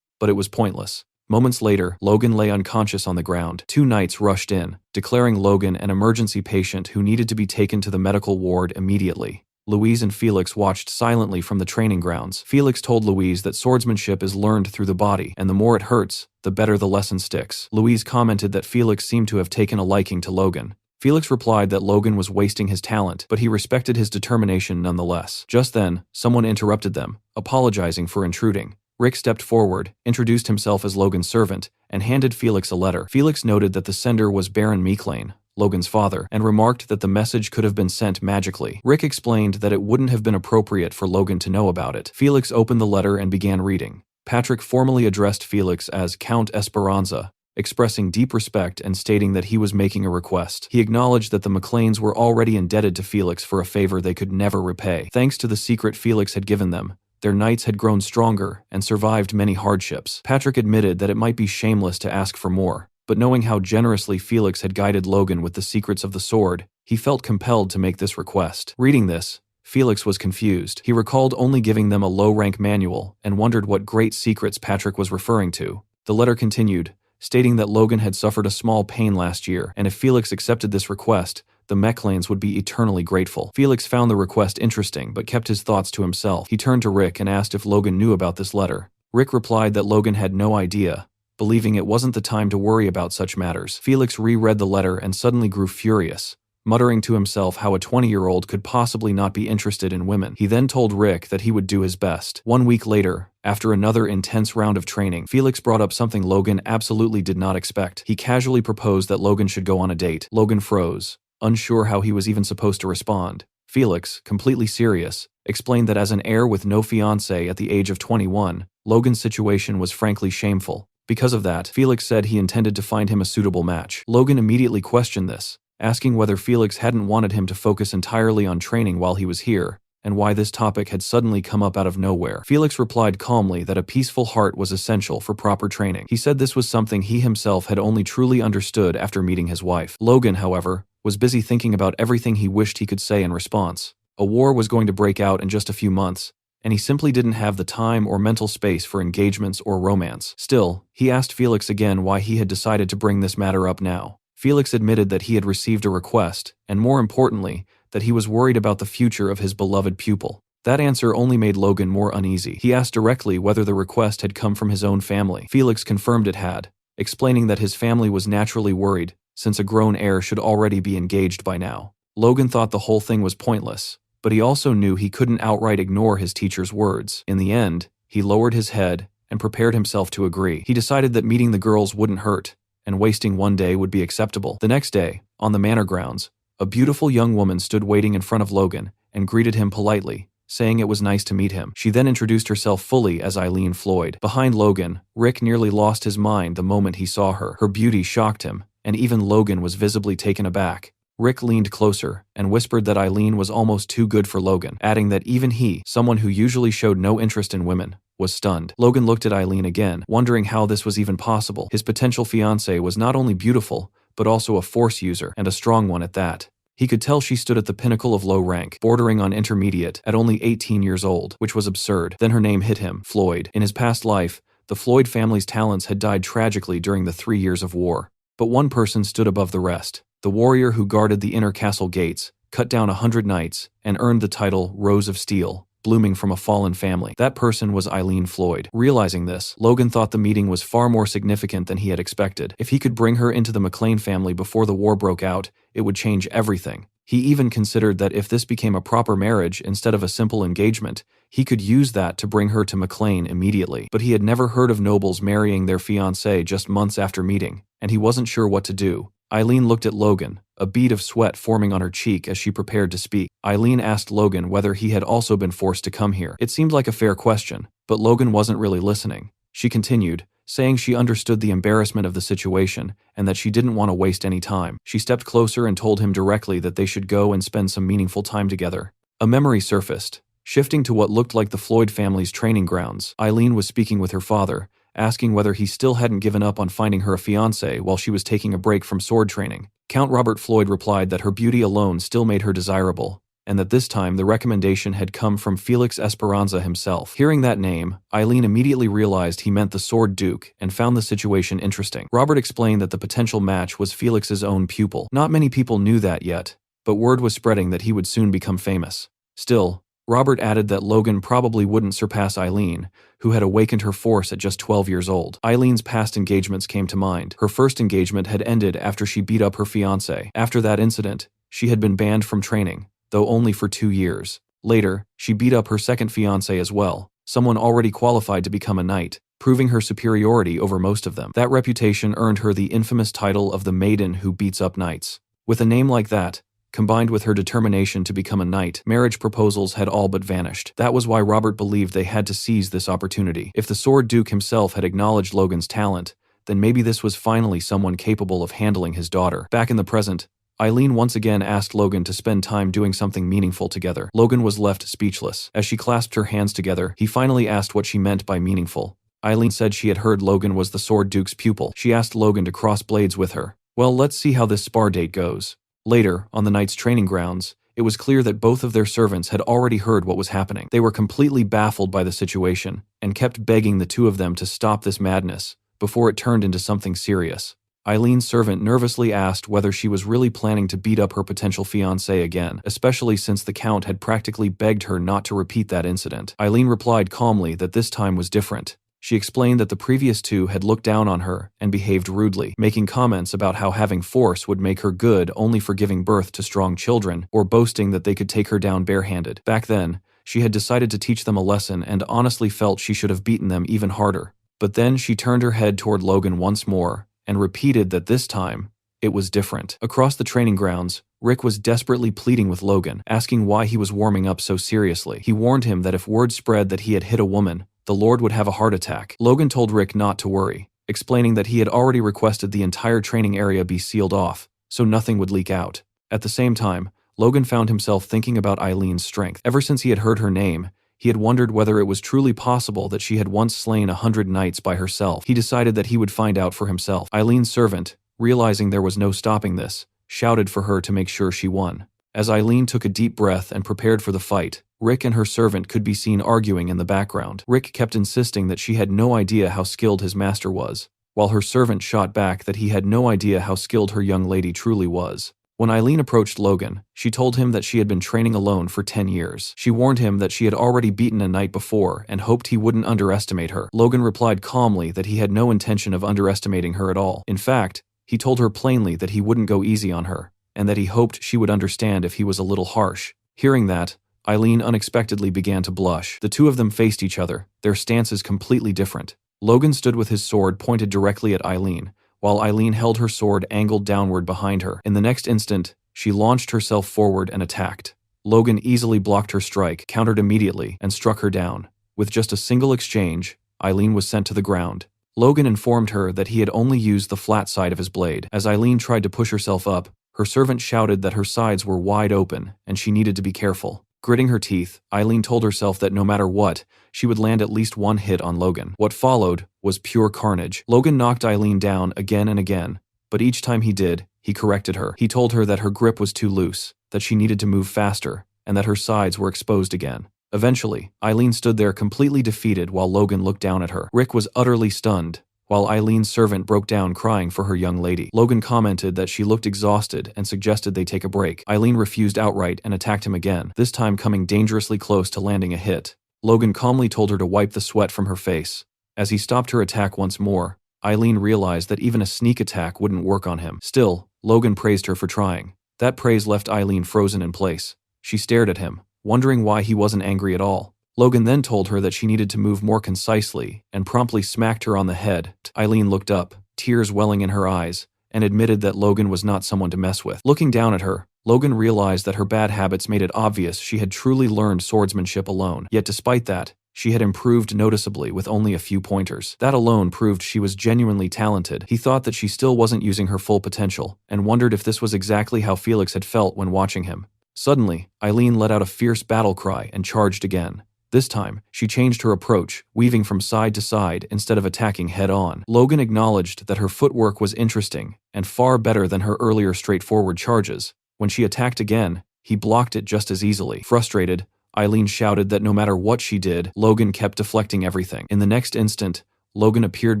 But it was pointless. Moments later, Logan lay unconscious on the ground. Two knights rushed in, declaring Logan an emergency patient who needed to be taken to the medical ward immediately. Louise and Felix watched silently from the training grounds. Felix told Louise that swordsmanship is learned through the body, and the more it hurts, the better the lesson sticks. Louise commented that Felix seemed to have taken a liking to Logan. Felix replied that Logan was wasting his talent, but he respected his determination nonetheless. Just then, someone interrupted them, apologizing for intruding. Rick stepped forward, introduced himself as Logan's servant, and handed Felix a letter. Felix noted that the sender was Baron Meeklane, Logan's father, and remarked that the message could have been sent magically. Rick explained that it wouldn't have been appropriate for Logan to know about it. Felix opened the letter and began reading. Patrick formally addressed Felix as Count Esperanza, expressing deep respect and stating that he was making a request. He acknowledged that the McLeans were already indebted to Felix for a favor they could never repay. Thanks to the secret Felix had given them, their knights had grown stronger and survived many hardships. Patrick admitted that it might be shameless to ask for more, but knowing how generously Felix had guided Logan with the secrets of the sword, he felt compelled to make this request. Reading this, Felix was confused. He recalled only giving them a low-rank manual and wondered what great secrets Patrick was referring to. The letter continued, stating that Logan had suffered a small pain last year, and if Felix accepted this request, the McLeans would be eternally grateful. Felix found the request interesting, but kept his thoughts to himself. He turned to Rick and asked if Logan knew about this letter. Rick replied that Logan had no idea, believing it wasn't the time to worry about such matters. Felix reread the letter and suddenly grew furious, muttering to himself how a 20-year-old could possibly not be interested in women. He then told Rick that he would do his best. 1 week later, after another intense round of training, Felix brought up something Logan absolutely did not expect. He casually proposed that Logan should go on a date. Logan froze, unsure how he was even supposed to respond. Felix, completely serious, explained that as an heir with no fiancé at the age of 21, Logan's situation was frankly shameful. Because of that, Felix said he intended to find him a suitable match. Logan immediately questioned this, asking whether Felix hadn't wanted him to focus entirely on training while he was here, and why this topic had suddenly come up out of nowhere. Felix replied calmly that a peaceful heart was essential for proper training. He said this was something he himself had only truly understood after meeting his wife. Logan, however, was busy thinking about everything he wished he could say in response. A war was going to break out in just a few months, and he simply didn't have the time or mental space for engagements or romance. Still, he asked Felix again why he had decided to bring this matter up now. Felix admitted that he had received a request, and more importantly, that he was worried about the future of his beloved pupil. That answer only made Logan more uneasy. He asked directly whether the request had come from his own family. Felix confirmed it had, explaining that his family was naturally worried, since a grown heir should already be engaged by now. Logan thought the whole thing was pointless, but he also knew he couldn't outright ignore his teacher's words. In the end, he lowered his head and prepared himself to agree. He decided that meeting the girls wouldn't hurt, and wasting one day would be acceptable. The next day, on the manor grounds, a beautiful young woman stood waiting in front of Logan and greeted him politely, saying it was nice to meet him. She then introduced herself fully as Eileen Floyd. Behind Logan, Rick nearly lost his mind the moment he saw her. Her beauty shocked him, and even Logan was visibly taken aback. Rick leaned closer and whispered that Eileen was almost too good for Logan, adding that even he, someone who usually showed no interest in women, was stunned. Logan looked at Eileen again, wondering how this was even possible. His potential fiancée was not only beautiful, but also a force user, and a strong one at that. He could tell she stood at the pinnacle of low rank, bordering on intermediate, at only 18 years old, which was absurd. Then her name hit him, Floyd. In his past life, the Floyd family's talents had died tragically during the 3 years of war. But one person stood above the rest. The warrior who guarded the inner castle gates, cut down 100 knights, and earned the title Rose of Steel, blooming from a fallen family. That person was Eileen Floyd. Realizing this, Logan thought the meeting was far more significant than he had expected. If he could bring her into the McLean family before the war broke out, it would change everything. He even considered that if this became a proper marriage instead of a simple engagement, he could use that to bring her to McLean immediately. But he had never heard of nobles marrying their fiancée just months after meeting, and he wasn't sure what to do. Eileen looked at Logan, a bead of sweat forming on her cheek as she prepared to speak. Eileen asked Logan whether he had also been forced to come here. It seemed like a fair question, but Logan wasn't really listening. She continued, saying she understood the embarrassment of the situation and that she didn't want to waste any time. She stepped closer and told him directly that they should go and spend some meaningful time together. A memory surfaced. Shifting to what looked like the Floyd family's training grounds, Eileen was speaking with her father, asking whether he still hadn't given up on finding her a fiancé while she was taking a break from sword training. Count Robert Floyd replied that her beauty alone still made her desirable, and that this time the recommendation had come from Felix Esperanza himself. Hearing that name, Eileen immediately realized he meant the Sword Duke and found the situation interesting. Robert explained that the potential match was Felix's own pupil. Not many people knew that yet, but word was spreading that he would soon become famous. Still, Robert added that Logan probably wouldn't surpass Eileen, who had awakened her force at just 12 years old. Eileen's past engagements came to mind. Her first engagement had ended after she beat up her fiancé. After that incident, she had been banned from training, though only for 2 years. Later, she beat up her second fiancé as well, someone already qualified to become a knight, proving her superiority over most of them. That reputation earned her the infamous title of the maiden who beats up knights. With a name like that, combined with her determination to become a knight, marriage proposals had all but vanished. That was why Robert believed they had to seize this opportunity. If the Sword Duke himself had acknowledged Logan's talent, then maybe this was finally someone capable of handling his daughter. Back in the present, Eileen once again asked Logan to spend time doing something meaningful together. Logan was left speechless. As she clasped her hands together, he finally asked what she meant by meaningful. Eileen said she had heard Logan was the Sword Duke's pupil. She asked Logan to cross blades with her. Well, let's see how this spar date goes. Later, on the knight's training grounds, it was clear that both of their servants had already heard what was happening. They were completely baffled by the situation, and kept begging the two of them to stop this madness, before it turned into something serious. Eileen's servant nervously asked whether she was really planning to beat up her potential fiancé again, especially since the Count had practically begged her not to repeat that incident. Eileen replied calmly that this time was different. She explained that the previous two had looked down on her and behaved rudely, making comments about how having force would make her good only for giving birth to strong children, or boasting that they could take her down barehanded. Back then, she had decided to teach them a lesson and honestly felt she should have beaten them even harder. But then she turned her head toward Logan once more, and repeated that this time, it was different. Across the training grounds, Rick was desperately pleading with Logan, asking why he was warming up so seriously. He warned him that if word spread that he had hit a woman, the Lord would have a heart attack. Logan told Rick not to worry, explaining that he had already requested the entire training area be sealed off, so nothing would leak out. At the same time, Logan found himself thinking about Eileen's strength. Ever since he had heard her name, he had wondered whether it was truly possible that she had once slain 100 knights by herself. He decided that he would find out for himself. Eileen's servant, realizing there was no stopping this, shouted for her to make sure she won. As Eileen took a deep breath and prepared for the fight, Rick and her servant could be seen arguing in the background. Rick kept insisting that she had no idea how skilled his master was, while her servant shot back that he had no idea how skilled her young lady truly was. When Eileen approached Logan, she told him that she had been training alone for 10 years. She warned him that she had already beaten a knight before and hoped he wouldn't underestimate her. Logan replied calmly that he had no intention of underestimating her at all. In fact, he told her plainly that he wouldn't go easy on her, and that he hoped she would understand if he was a little harsh. Hearing that, Eileen unexpectedly began to blush. The two of them faced each other, their stances completely different. Logan stood with his sword pointed directly at Eileen, while Eileen held her sword angled downward behind her. In the next instant, she launched herself forward and attacked. Logan easily blocked her strike, countered immediately, and struck her down. With just a single exchange, Eileen was sent to the ground. Logan informed her that he had only used the flat side of his blade. As Eileen tried to push herself up, her servant shouted that her sides were wide open and she needed to be careful. Gritting her teeth, Eileen told herself that no matter what, she would land at least one hit on Logan. What followed was pure carnage. Logan knocked Eileen down again and again, but each time he did, he corrected her. He told her that her grip was too loose, that she needed to move faster, and that her sides were exposed again. Eventually, Eileen stood there completely defeated while Logan looked down at her. Rick was utterly stunned, while Eileen's servant broke down crying for her young lady. Logan commented that she looked exhausted and suggested they take a break. Eileen refused outright and attacked him again, this time coming dangerously close to landing a hit. Logan calmly told her to wipe the sweat from her face. As he stopped her attack once more, Eileen realized that even a sneak attack wouldn't work on him. Still, Logan praised her for trying. That praise left Eileen frozen in place. She stared at him, wondering why he wasn't angry at all. Logan then told her that she needed to move more concisely and promptly smacked her on the head. Eileen looked up, tears welling in her eyes, and admitted that Logan was not someone to mess with. Looking down at her, Logan realized that her bad habits made it obvious she had truly learned swordsmanship alone. Yet despite that, she had improved noticeably with only a few pointers. That alone proved she was genuinely talented. He thought that she still wasn't using her full potential, and wondered if this was exactly how Felix had felt when watching him. Suddenly, Eileen let out a fierce battle cry and charged again. This time, she changed her approach, weaving from side to side instead of attacking head-on. Logan acknowledged that her footwork was interesting and far better than her earlier straightforward charges. When she attacked again, he blocked it just as easily. Frustrated, Eileen shouted that no matter what she did, Logan kept deflecting everything. In the next instant, Logan appeared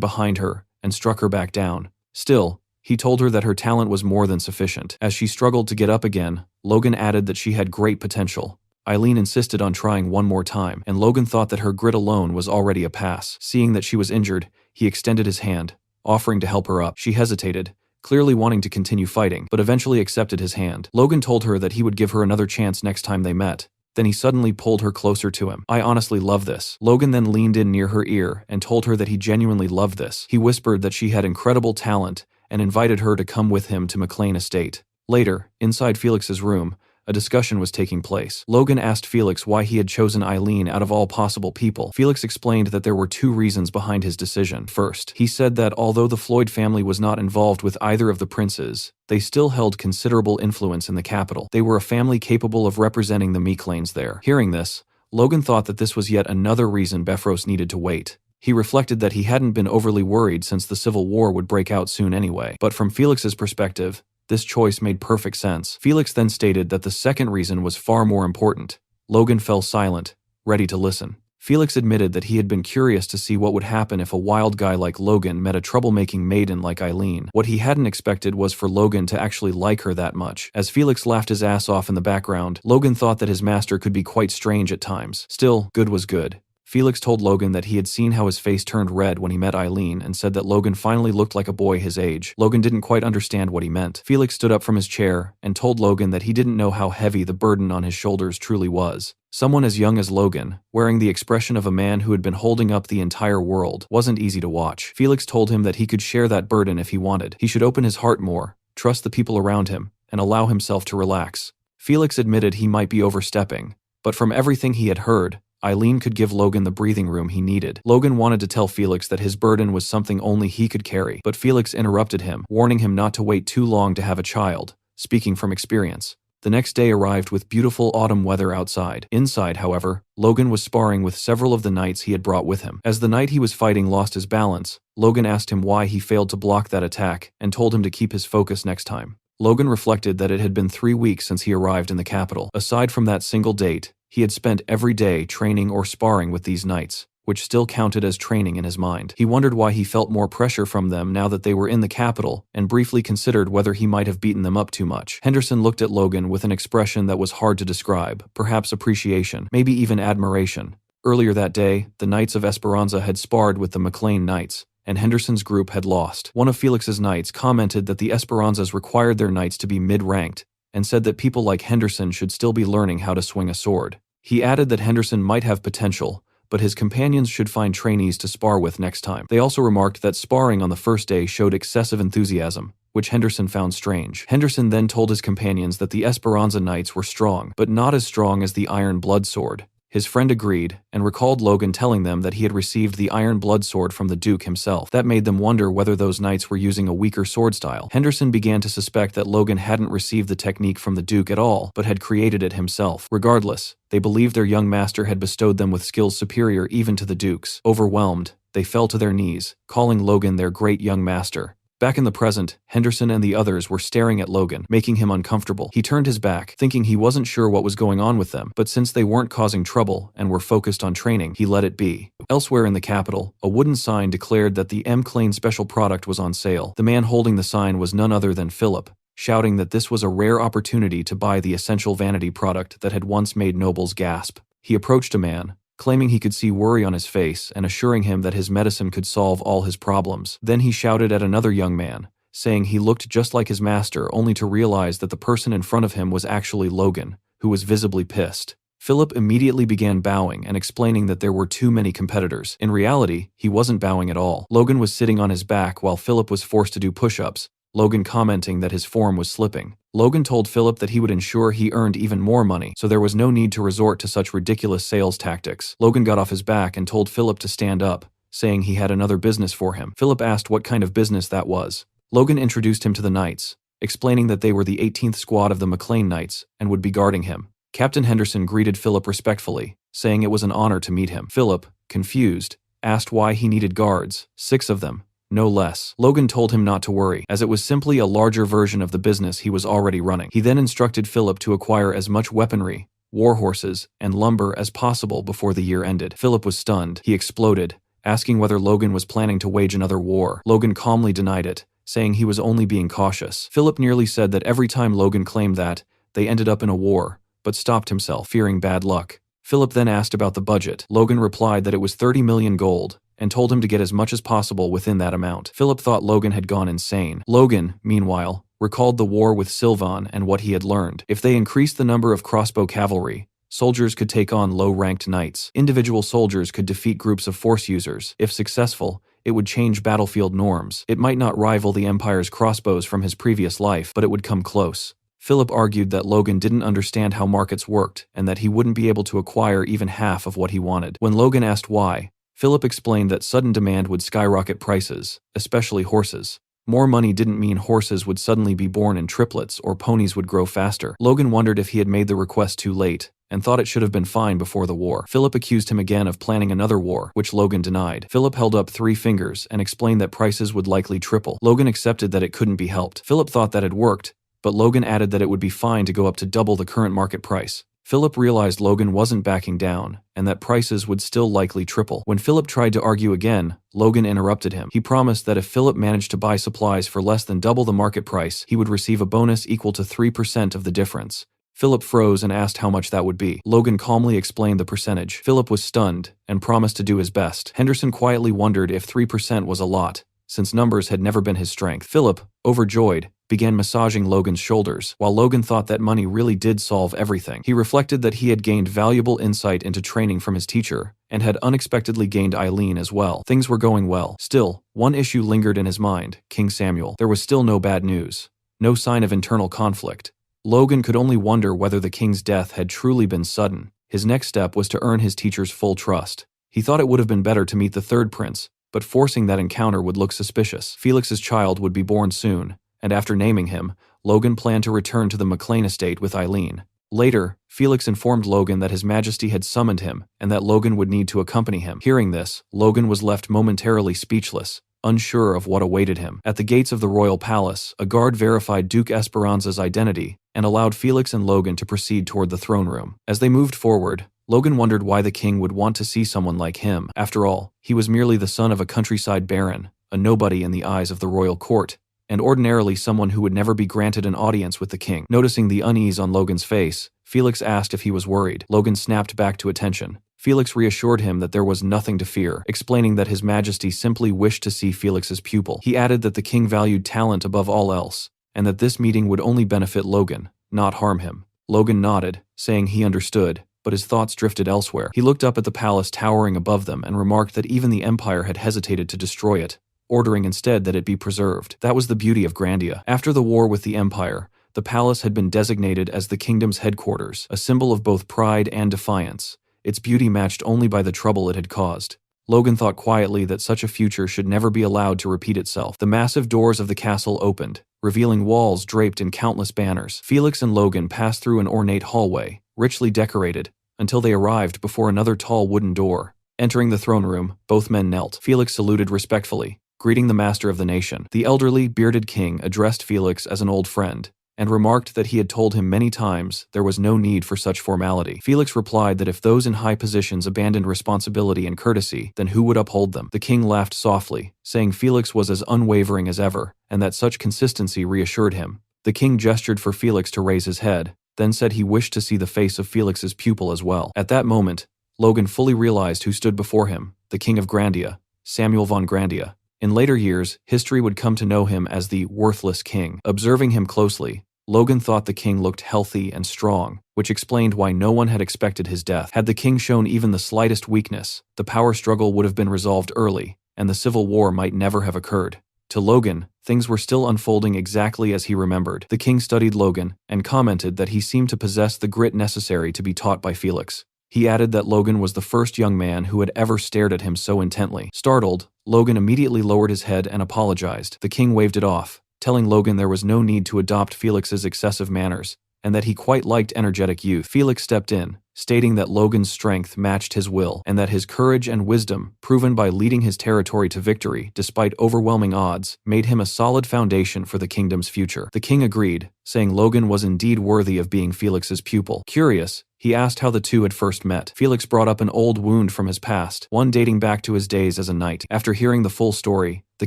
behind her and struck her back down. Still, he told her that her talent was more than sufficient. As she struggled to get up again, Logan added that she had great potential. Eileen insisted on trying one more time, and Logan thought that her grit alone was already a pass. Seeing that she was injured, he extended his hand, offering to help her up. She hesitated, clearly wanting to continue fighting, but eventually accepted his hand. Logan told her that he would give her another chance next time they met. Then he suddenly pulled her closer to him. "I honestly love this." Logan then leaned in near her ear and told her that he genuinely loved this. He whispered that she had incredible talent and invited her to come with him to McLean Estate. Later, inside Felix's room, a discussion was taking place. Logan asked Felix why he had chosen Eileen out of all possible people. Felix explained that there were two reasons behind his decision. First, he said that although the Floyd family was not involved with either of the princes, they still held considerable influence in the capital. They were a family capable of representing the McLeans there. Hearing this, Logan thought that this was yet another reason Befros needed to wait. He reflected that he hadn't been overly worried since the Civil War would break out soon anyway. But from Felix's perspective, this choice made perfect sense. Felix then stated that the second reason was far more important. Logan fell silent, ready to listen. Felix admitted that he had been curious to see what would happen if a wild guy like Logan met a troublemaking maiden like Eileen. What he hadn't expected was for Logan to actually like her that much. As Felix laughed his ass off in the background, Logan thought that his master could be quite strange at times. Still, good was good. Felix told Logan that he had seen how his face turned red when he met Eileen and said that Logan finally looked like a boy his age. Logan didn't quite understand what he meant. Felix stood up from his chair and told Logan that he didn't know how heavy the burden on his shoulders truly was. Someone as young as Logan, wearing the expression of a man who had been holding up the entire world, wasn't easy to watch. Felix told him that he could share that burden if he wanted. He should open his heart more, trust the people around him, and allow himself to relax. Felix admitted he might be overstepping, but from everything he had heard, Eileen could give Logan the breathing room he needed. Logan wanted to tell Felix that his burden was something only he could carry, but Felix interrupted him, warning him not to wait too long to have a child, speaking from experience. The next day arrived with beautiful autumn weather outside. Inside, however, Logan was sparring with several of the knights he had brought with him. As the knight he was fighting lost his balance, Logan asked him why he failed to block that attack and told him to keep his focus next time. Logan reflected that it had been 3 weeks since he arrived in the capital. Aside from that single date, he had spent every day training or sparring with these knights, which still counted as training in his mind. He wondered why he felt more pressure from them now that they were in the capital, and briefly considered whether he might have beaten them up too much. Henderson looked at Logan with an expression that was hard to describe, perhaps appreciation, maybe even admiration. Earlier that day, the Knights of Esperanza had sparred with the McLean Knights, and Henderson's group had lost. One of Felix's knights commented that the Esperanzas required their knights to be mid-ranked, and said that people like Henderson should still be learning how to swing a sword. He added that Henderson might have potential, but his companions should find trainees to spar with next time. They also remarked that sparring on the first day showed excessive enthusiasm, which Henderson found strange. Henderson then told his companions that the Esperanza Knights were strong, but not as strong as the Iron Blood Sword. His friend agreed, and recalled Logan telling them that he had received the Iron Blood Sword from the Duke himself. That made them wonder whether those knights were using a weaker sword style. Henderson began to suspect that Logan hadn't received the technique from the Duke at all, but had created it himself. Regardless, they believed their young master had bestowed them with skills superior even to the Duke's. Overwhelmed, they fell to their knees, calling Logan their great young master. Back in the present, Henderson and the others were staring at Logan, making him uncomfortable. He turned his back, thinking he wasn't sure what was going on with them, but since they weren't causing trouble and were focused on training, he let it be. Elsewhere in the capital, a wooden sign declared that the M. Klein special product was on sale. The man holding the sign was none other than Philip, shouting that this was a rare opportunity to buy the essential vanity product that had once made nobles gasp. He approached a man, claiming he could see worry on his face and assuring him that his medicine could solve all his problems. Then he shouted at another young man, saying he looked just like his master, only to realize that the person in front of him was actually Logan, who was visibly pissed. Philip immediately began bowing and explaining that there were too many competitors. In reality, he wasn't bowing at all. Logan was sitting on his back while Philip was forced to do push-ups, Logan commenting that his form was slipping. Logan told Philip that he would ensure he earned even more money, so there was no need to resort to such ridiculous sales tactics. Logan got off his back and told Philip to stand up, saying he had another business for him. Philip asked what kind of business that was. Logan introduced him to the Knights, explaining that they were the 18th squad of the McLean Knights and would be guarding him. Captain Henderson greeted Philip respectfully, saying it was an honor to meet him. Philip, confused, asked why he needed guards, 6 of them, no less. Logan told him not to worry, as it was simply a larger version of the business he was already running. He then instructed Philip to acquire as much weaponry, war horses, and lumber as possible before the year ended. Philip was stunned. He exploded, asking whether Logan was planning to wage another war. Logan calmly denied it, saying he was only being cautious. Philip nearly said that every time Logan claimed that, they ended up in a war, but stopped himself, fearing bad luck. Philip then asked about the budget. Logan replied that it was 30 million gold, and told him to get as much as possible within that amount. Philip thought Logan had gone insane. Logan, meanwhile, recalled the war with Sylvan and what he had learned. If they increased the number of crossbow cavalry, soldiers could take on low-ranked knights. Individual soldiers could defeat groups of force users. If successful, it would change battlefield norms. It might not rival the Empire's crossbows from his previous life, but it would come close. Philip argued that Logan didn't understand how markets worked and that he wouldn't be able to acquire even half of what he wanted. When Logan asked why, Philip explained that sudden demand would skyrocket prices, especially horses. More money didn't mean horses would suddenly be born in triplets or ponies would grow faster. Logan wondered if he had made the request too late, and thought it should have been fine before the war. Philip accused him again of planning another war, which Logan denied. Philip held up 3 fingers and explained that prices would likely triple. Logan accepted that it couldn't be helped. Philip thought that had worked, but Logan added that it would be fine to go up to double the current market price. Philip realized Logan wasn't backing down, and that prices would still likely triple. When Philip tried to argue again, Logan interrupted him. He promised that if Philip managed to buy supplies for less than double the market price, he would receive a bonus equal to 3% of the difference. Philip froze and asked how much that would be. Logan calmly explained the percentage. Philip was stunned, and promised to do his best. Henderson quietly wondered if 3% was a lot, since numbers had never been his strength. Philip, overjoyed, began massaging Logan's shoulders, while Logan thought that money really did solve everything. He reflected that he had gained valuable insight into training from his teacher, and had unexpectedly gained Eileen as well. Things were going well. Still, one issue lingered in his mind: King Samuel. There was still no bad news. No sign of internal conflict. Logan could only wonder whether the king's death had truly been sudden. His next step was to earn his teacher's full trust. He thought it would have been better to meet the third prince, but forcing that encounter would look suspicious. Felix's child would be born soon, and after naming him, Logan planned to return to the McLean estate with Eileen. Later, Felix informed Logan that His Majesty had summoned him, and that Logan would need to accompany him. Hearing this, Logan was left momentarily speechless, unsure of what awaited him. At the gates of the royal palace, a guard verified Duke Esperanza's identity, and allowed Felix and Logan to proceed toward the throne room. As they moved forward, Logan wondered why the king would want to see someone like him. After all, he was merely the son of a countryside baron, a nobody in the eyes of the royal court, and ordinarily someone who would never be granted an audience with the king. Noticing the unease on Logan's face, Felix asked if he was worried. Logan snapped back to attention. Felix reassured him that there was nothing to fear, explaining that His Majesty simply wished to see Felix's pupil. He added that the king valued talent above all else, and that this meeting would only benefit Logan, not harm him. Logan nodded, saying he understood, but his thoughts drifted elsewhere. He looked up at the palace towering above them and remarked that even the empire had hesitated to destroy it, ordering instead that it be preserved. That was the beauty of Grandia. After the war with the empire, the palace had been designated as the kingdom's headquarters, a symbol of both pride and defiance, its beauty matched only by the trouble it had caused. Logan thought quietly that such a future should never be allowed to repeat itself. The massive doors of the castle opened, revealing walls draped in countless banners. Felix and Logan passed through an ornate hallway, richly decorated, until they arrived before another tall wooden door. Entering the throne room, both men knelt. Felix saluted respectfully, greeting the master of the nation. The elderly, bearded king addressed Felix as an old friend, and remarked that he had told him many times there was no need for such formality. Felix replied that if those in high positions abandoned responsibility and courtesy, then who would uphold them? The king laughed softly, saying Felix was as unwavering as ever, and that such consistency reassured him. The king gestured for Felix to raise his head, then said he wished to see the face of Felix's pupil as well. At that moment, Logan fully realized who stood before him, the king of Grandia, Samuel von Grandia. In later years, history would come to know him as the worthless king. Observing him closely, Logan thought the king looked healthy and strong, which explained why no one had expected his death. Had the king shown even the slightest weakness, the power struggle would have been resolved early, and the civil war might never have occurred. To Logan, things were still unfolding exactly as he remembered. The king studied Logan and commented that he seemed to possess the grit necessary to be taught by Felix. He added that Logan was the first young man who had ever stared at him so intently. Startled, Logan immediately lowered his head and apologized. The king waved it off, telling Logan there was no need to adopt Felix's excessive manners, and that he quite liked energetic youth. Felix stepped in, stating that Logan's strength matched his will, and that his courage and wisdom, proven by leading his territory to victory despite overwhelming odds, made him a solid foundation for the kingdom's future. The king agreed, saying Logan was indeed worthy of being Felix's pupil. Curious, he asked how the two had first met. Felix brought up an old wound from his past, one dating back to his days as a knight. After hearing the full story, the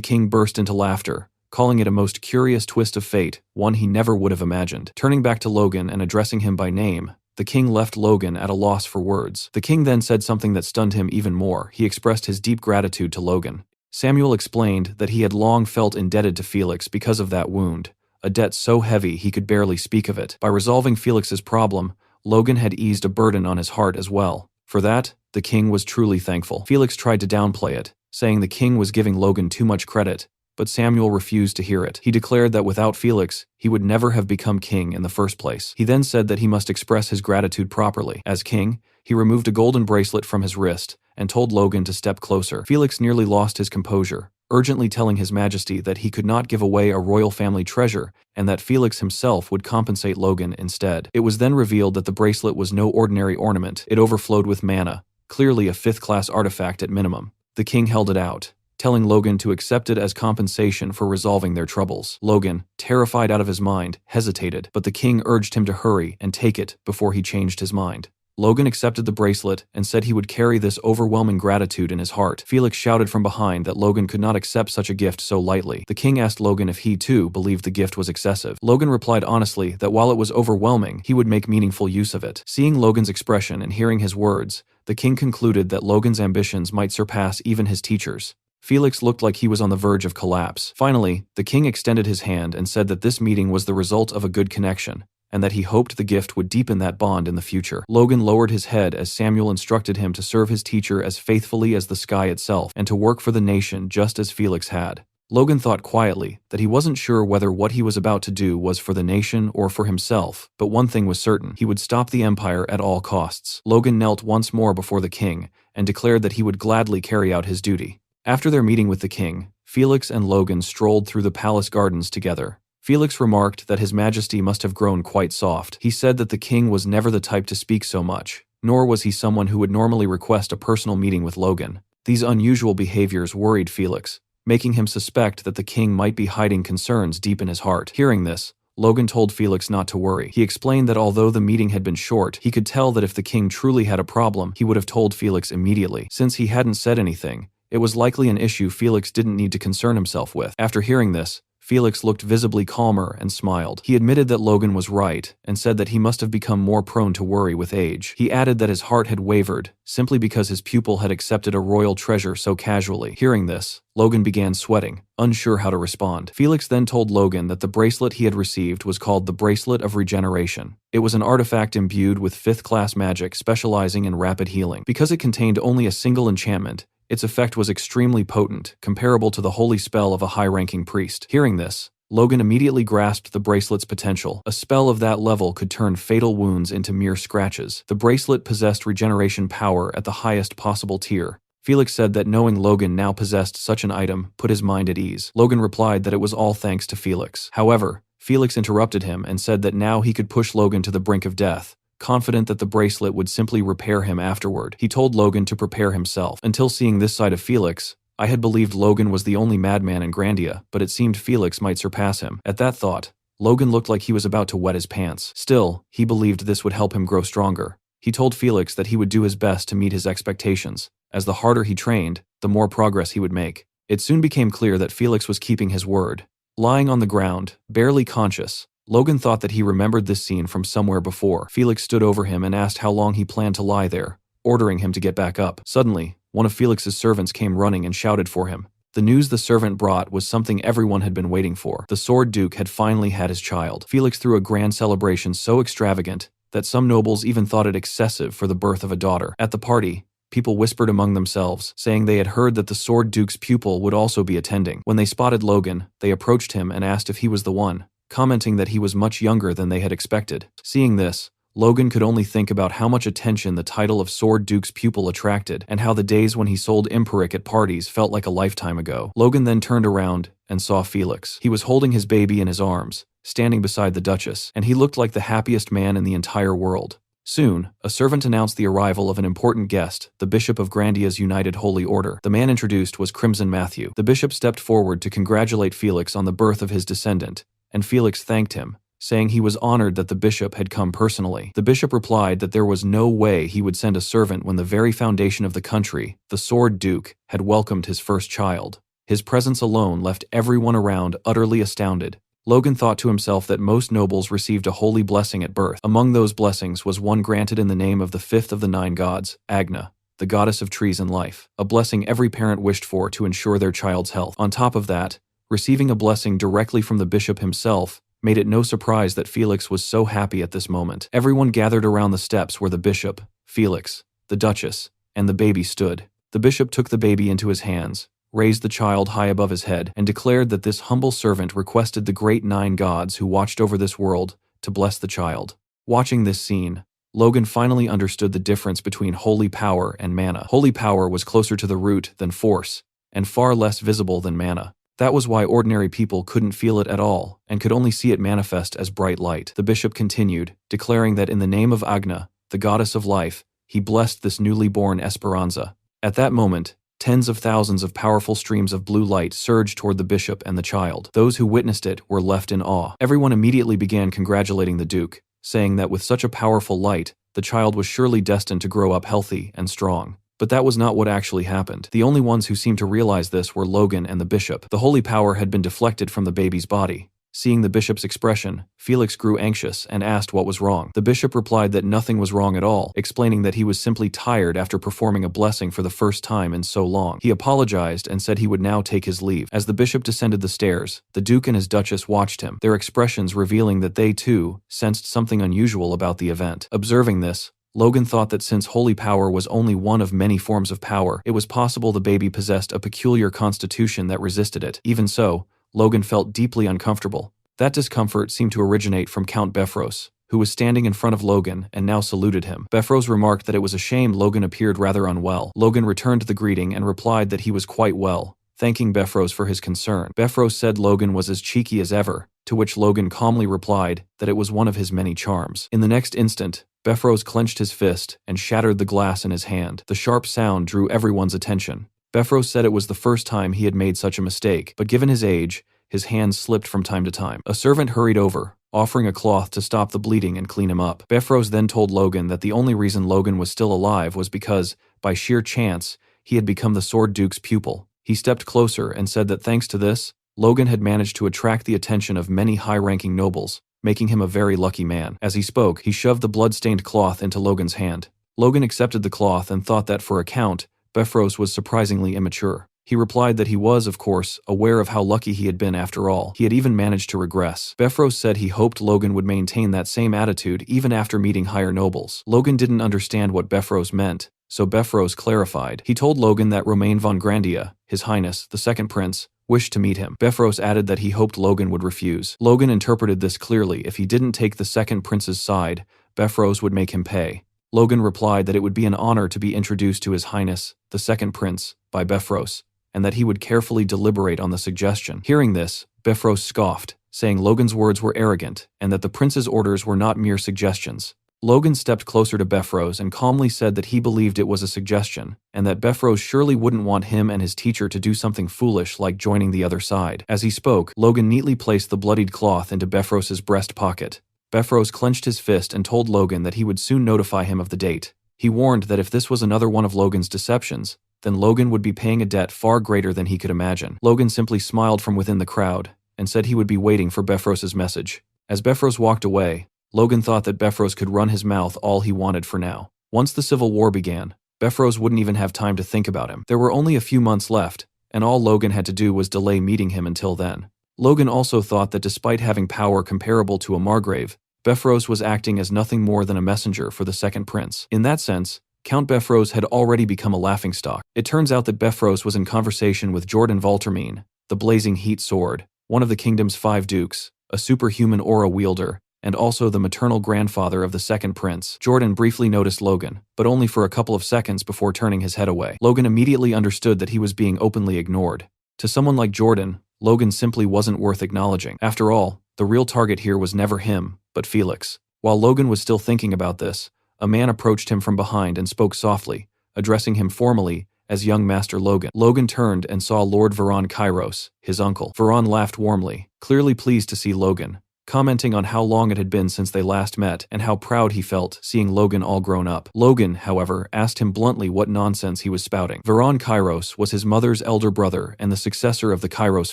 king burst into laughter, calling it a most curious twist of fate, one he never would have imagined. Turning back to Logan and addressing him by name, the king left Logan at a loss for words. The king then said something that stunned him even more. He expressed his deep gratitude to Logan. Samuel explained that he had long felt indebted to Felix because of that wound, a debt so heavy he could barely speak of it. By resolving Felix's problem, Logan had eased a burden on his heart as well. For that, the king was truly thankful. Felix tried to downplay it, saying the king was giving Logan too much credit, but Samuel refused to hear it. He declared that without Felix, he would never have become king in the first place. He then said that he must express his gratitude properly. As king, he removed a golden bracelet from his wrist and told Logan to step closer. Felix nearly lost his composure, urgently telling His Majesty that he could not give away a royal family treasure and that Felix himself would compensate Logan instead. It was then revealed that the bracelet was no ordinary ornament. It overflowed with mana, clearly a fifth-class artifact at minimum. The king held it out, telling Logan to accept it as compensation for resolving their troubles. Logan, terrified out of his mind, hesitated, but the king urged him to hurry and take it before he changed his mind. Logan accepted the bracelet and said he would carry this overwhelming gratitude in his heart. Felix shouted from behind that Logan could not accept such a gift so lightly. The king asked Logan if he too believed the gift was excessive. Logan replied honestly that while it was overwhelming, he would make meaningful use of it. Seeing Logan's expression and hearing his words, the king concluded that Logan's ambitions might surpass even his teachers. Felix looked like he was on the verge of collapse. Finally, the king extended his hand and said that this meeting was the result of a good connection, and that he hoped the gift would deepen that bond in the future. Logan lowered his head as Samuel instructed him to serve his teacher as faithfully as the sky itself, and to work for the nation just as Felix had. Logan thought quietly that he wasn't sure whether what he was about to do was for the nation or for himself, but one thing was certain: he would stop the empire at all costs. Logan knelt once more before the king and declared that he would gladly carry out his duty. After their meeting with the king, Felix and Logan strolled through the palace gardens together. Felix remarked that His Majesty must have grown quite soft. He said that the king was never the type to speak so much, nor was he someone who would normally request a personal meeting with Logan. These unusual behaviors worried Felix, making him suspect that the king might be hiding concerns deep in his heart. Hearing this, Logan told Felix not to worry. He explained that although the meeting had been short, he could tell that if the king truly had a problem, he would have told Felix immediately. Since he hadn't said anything, it was likely an issue Felix didn't need to concern himself with. After hearing this, Felix looked visibly calmer and smiled. He admitted that Logan was right and said that he must have become more prone to worry with age. He added that his heart had wavered, simply because his pupil had accepted a royal treasure so casually. Hearing this, Logan began sweating, unsure how to respond. Felix then told Logan that the bracelet he had received was called the Bracelet of Regeneration. It was an artifact imbued with 5th-class magic specializing in rapid healing. Because it contained only a single enchantment, its effect was extremely potent, comparable to the holy spell of a high-ranking priest. Hearing this, Logan immediately grasped the bracelet's potential. A spell of that level could turn fatal wounds into mere scratches. The bracelet possessed regeneration power at the highest possible tier. Felix said that knowing Logan now possessed such an item put his mind at ease. Logan replied that it was all thanks to Felix. However, Felix interrupted him and said that now he could push Logan to the brink of death, confident that the bracelet would simply repair him afterward. He told Logan to prepare himself. Until seeing this side of Felix, I had believed Logan was the only madman in Grandia, but it seemed Felix might surpass him. At that thought, Logan looked like he was about to wet his pants. Still, he believed this would help him grow stronger. He told Felix that he would do his best to meet his expectations, as the harder he trained, the more progress he would make. It soon became clear that Felix was keeping his word. Lying on the ground, barely conscious, Logan thought that he remembered this scene from somewhere before. Felix stood over him and asked how long he planned to lie there, ordering him to get back up. Suddenly, one of Felix's servants came running and shouted for him. The news the servant brought was something everyone had been waiting for. The Sword Duke had finally had his child. Felix threw a grand celebration so extravagant that some nobles even thought it excessive for the birth of a daughter. At the party, people whispered among themselves, saying they had heard that the Sword Duke's pupil would also be attending. When they spotted Logan, they approached him and asked if he was the one, commenting that he was much younger than they had expected. Seeing this, Logan could only think about how much attention the title of Sword Duke's pupil attracted, and how the days when he sold Imperic at parties felt like a lifetime ago. Logan then turned around and saw Felix. He was holding his baby in his arms, standing beside the Duchess, and he looked like the happiest man in the entire world. Soon, a servant announced the arrival of an important guest, the Bishop of Grandia's United Holy Order. The man introduced was Crimson Matthew. The bishop stepped forward to congratulate Felix on the birth of his descendant, and Felix thanked him, saying he was honored that the bishop had come personally. The bishop replied that there was no way he would send a servant when the very foundation of the country, the Sword Duke, had welcomed his first child. His presence alone left everyone around utterly astounded. Logan thought to himself that most nobles received a holy blessing at birth. Among those blessings was one granted in the name of the 5th of the 9 gods, Agna, the goddess of trees and life, a blessing every parent wished for to ensure their child's health. On top of that, receiving a blessing directly from the bishop himself made it no surprise that Felix was so happy at this moment. Everyone gathered around the steps where the bishop, Felix, the Duchess, and the baby stood. The bishop took the baby into his hands, raised the child high above his head, and declared that this humble servant requested the great 9 gods who watched over this world to bless the child. Watching this scene, Logan finally understood the difference between holy power and mana. Holy power was closer to the root than force, and far less visible than mana. That was why ordinary people couldn't feel it at all, and could only see it manifest as bright light. The bishop continued, declaring that in the name of Agna, the goddess of life, he blessed this newly born Esperanza. At that moment, tens of thousands of powerful streams of blue light surged toward the bishop and the child. Those who witnessed it were left in awe. Everyone immediately began congratulating the Duke, saying that with such a powerful light, the child was surely destined to grow up healthy and strong. But that was not what actually happened. The only ones who seemed to realize this were Logan and the bishop. The holy power had been deflected from the baby's body. Seeing the bishop's expression, Felix grew anxious and asked what was wrong. The bishop replied that nothing was wrong at all, explaining that he was simply tired after performing a blessing for the first time in so long. He apologized and said he would now take his leave. As the bishop descended the stairs, the Duke and his Duchess watched him, their expressions revealing that they too sensed something unusual about the event. Observing this, Logan thought that since holy power was only one of many forms of power, it was possible the baby possessed a peculiar constitution that resisted it. Even so, Logan felt deeply uncomfortable. That discomfort seemed to originate from Count Befros, who was standing in front of Logan and now saluted him. Befros remarked that it was a shame Logan appeared rather unwell. Logan returned the greeting and replied that he was quite well, thanking Befros for his concern. Befros said Logan was as cheeky as ever, to which Logan calmly replied that it was one of his many charms. In the next instant, Befros clenched his fist and shattered the glass in his hand. The sharp sound drew everyone's attention. Befros said it was the first time he had made such a mistake, but given his age, his hands slipped from time to time. A servant hurried over, offering a cloth to stop the bleeding and clean him up. Befros then told Logan that the only reason Logan was still alive was because, by sheer chance, he had become the Sword Duke's pupil. He stepped closer and said that thanks to this, Logan had managed to attract the attention of many high-ranking nobles, making him a very lucky man. As he spoke, he shoved the blood-stained cloth into Logan's hand. Logan accepted the cloth and thought that for a count, Befros was surprisingly immature. He replied that he was, of course, aware of how lucky he had been after all. He had even managed to regress. Befros said he hoped Logan would maintain that same attitude even after meeting higher nobles. Logan didn't understand what Befros meant, so Befros clarified. He told Logan that Romain von Grandia, His Highness, the second prince, wished to meet him. Befros added that he hoped Logan would refuse. Logan interpreted this clearly. If he didn't take the second prince's side, Befros would make him pay. Logan replied that it would be an honor to be introduced to His Highness, the second prince, by Befros, and that he would carefully deliberate on the suggestion. Hearing this, Befros scoffed, saying Logan's words were arrogant and that the prince's orders were not mere suggestions. Logan stepped closer to Befros and calmly said that he believed it was a suggestion, and that Befros surely wouldn't want him and his teacher to do something foolish like joining the other side. As he spoke, Logan neatly placed the bloodied cloth into Befros's breast pocket. Befros clenched his fist and told Logan that he would soon notify him of the date. He warned that if this was another one of Logan's deceptions, then Logan would be paying a debt far greater than he could imagine. Logan simply smiled from within the crowd and said he would be waiting for Befros's message. As Befros walked away, Logan thought that Befros could run his mouth all he wanted for now. Once the civil war began, Befros wouldn't even have time to think about him. There were only a few months left, and all Logan had to do was delay meeting him until then. Logan also thought that despite having power comparable to a Margrave, Befros was acting as nothing more than a messenger for the second prince. In that sense, Count Befros had already become a laughingstock. It turns out that Befros was in conversation with Jordan Valtermine, the Blazing Heat Sword, one of the kingdom's 5 dukes, a superhuman aura wielder, and also the maternal grandfather of the second prince. Jordan briefly noticed Logan, but only for a couple of seconds before turning his head away. Logan immediately understood that he was being openly ignored. To someone like Jordan, Logan simply wasn't worth acknowledging. After all, the real target here was never him, but Felix. While Logan was still thinking about this, a man approached him from behind and spoke softly, addressing him formally as young Master Logan. Logan turned and saw Lord Veron Kairos, his uncle. Veron laughed warmly, clearly pleased to see Logan, commenting on how long it had been since they last met and how proud he felt seeing Logan all grown up. Logan, however, asked him bluntly what nonsense he was spouting. Veron Kairos was his mother's elder brother and the successor of the Kairos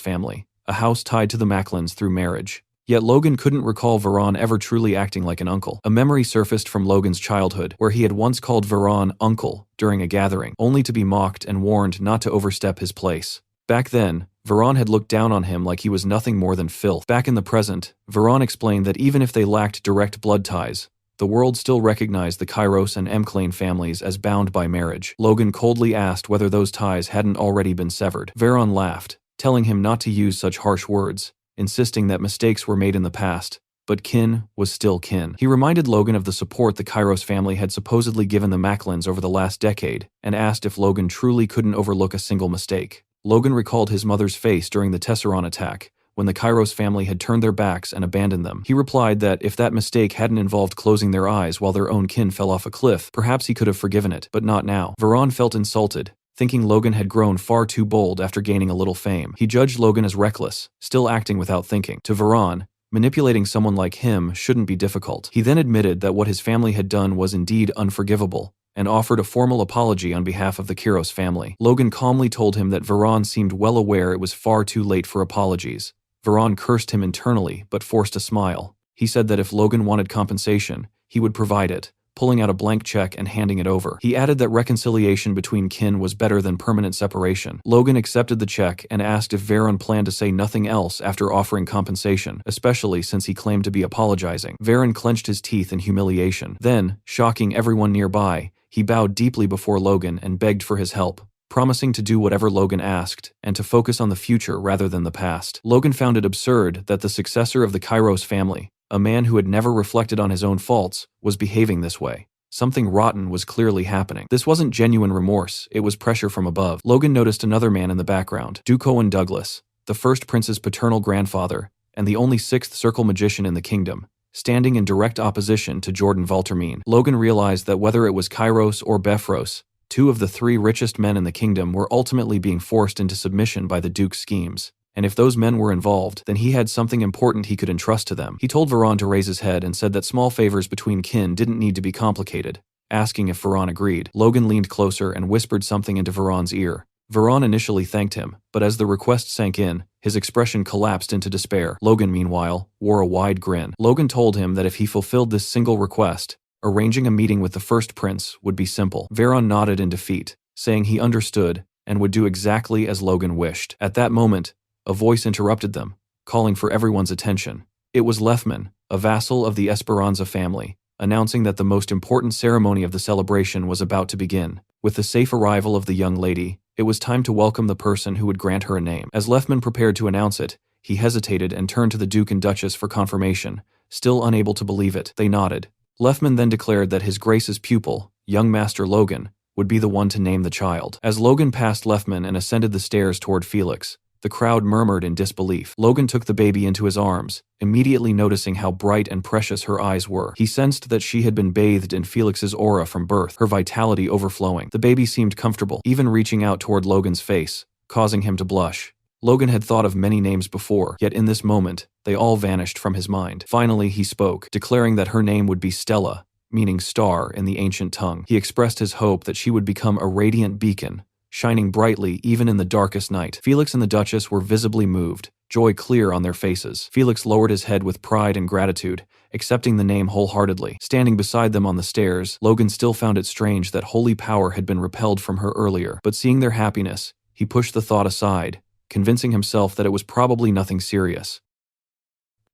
family, a house tied to the Macklins through marriage. Yet Logan couldn't recall Veron ever truly acting like an uncle. A memory surfaced from Logan's childhood, where he had once called Veron uncle during a gathering, only to be mocked and warned not to overstep his place. Back then, Veron had looked down on him like he was nothing more than filth. Back in the present, Veron explained that even if they lacked direct blood ties, the world still recognized the Kairos and Emclane families as bound by marriage. Logan coldly asked whether those ties hadn't already been severed. Veron laughed, telling him not to use such harsh words, insisting that mistakes were made in the past, but kin was still kin. He reminded Logan of the support the Kairos family had supposedly given the Macklins over the last decade, and asked if Logan truly couldn't overlook a single mistake. Logan recalled his mother's face during the Tesseron attack, when the Kairos family had turned their backs and abandoned them. He replied that if that mistake hadn't involved closing their eyes while their own kin fell off a cliff, perhaps he could have forgiven it, but not now. Veron felt insulted, thinking Logan had grown far too bold after gaining a little fame. He judged Logan as reckless, still acting without thinking. To Veron, manipulating someone like him shouldn't be difficult. He then admitted that what his family had done was indeed unforgivable, and offered a formal apology on behalf of the Kairos family. Logan calmly told him that Veron seemed well aware it was far too late for apologies. Veron cursed him internally, but forced a smile. He said that if Logan wanted compensation, he would provide it, pulling out a blank check and handing it over. He added that reconciliation between kin was better than permanent separation. Logan accepted the check and asked if Veron planned to say nothing else after offering compensation, especially since he claimed to be apologizing. Veron clenched his teeth in humiliation. Then, shocking everyone nearby, he bowed deeply before Logan and begged for his help, promising to do whatever Logan asked and to focus on the future rather than the past. Logan found it absurd that the successor of the Kairos family, a man who had never reflected on his own faults, was behaving this way. Something rotten was clearly happening. This wasn't genuine remorse, it was pressure from above. Logan noticed another man in the background, Duke Owen Douglas, the first prince's paternal grandfather, and the only 6th circle magician in the kingdom, standing in direct opposition to Jordan Valtermine. Logan realized that whether it was Kairos or Befros, 2 of the 3 richest men in the kingdom were ultimately being forced into submission by the Duke's schemes. And if those men were involved, then he had something important he could entrust to them. He told Veron to raise his head and said that small favors between kin didn't need to be complicated, asking if Veron agreed. Logan leaned closer and whispered something into Veron's ear, Veron initially thanked him, but as the request sank in, his expression collapsed into despair. Logan, meanwhile, wore a wide grin. Logan told him that if he fulfilled this single request, arranging a meeting with the first prince would be simple. Veron nodded in defeat, saying he understood and would do exactly as Logan wished. At that moment, a voice interrupted them, calling for everyone's attention. It was Lefman, a vassal of the Esperanza family, announcing that the most important ceremony of the celebration was about to begin. With the safe arrival of the young lady, it was time to welcome the person who would grant her a name. As Lefman prepared to announce it, he hesitated and turned to the Duke and Duchess for confirmation, still unable to believe it. They nodded. Lefman then declared that His Grace's pupil, young Master Logan, would be the one to name the child. As Logan passed Lefman and ascended the stairs toward Felix, the crowd murmured in disbelief. Logan took the baby into his arms, immediately noticing how bright and precious her eyes were. He sensed that she had been bathed in Felix's aura from birth, her vitality overflowing. The baby seemed comfortable, even reaching out toward Logan's face, causing him to blush. Logan had thought of many names before, yet in this moment, they all vanished from his mind. Finally, he spoke, declaring that her name would be Stella, meaning star in the ancient tongue. He expressed his hope that she would become a radiant beacon, shining brightly even in the darkest night. Felix and the Duchess were visibly moved, joy clear on their faces. Felix lowered his head with pride and gratitude, accepting the name wholeheartedly. Standing beside them on the stairs, Logan still found it strange that holy power had been repelled from her earlier. But seeing their happiness, he pushed the thought aside, convincing himself that it was probably nothing serious.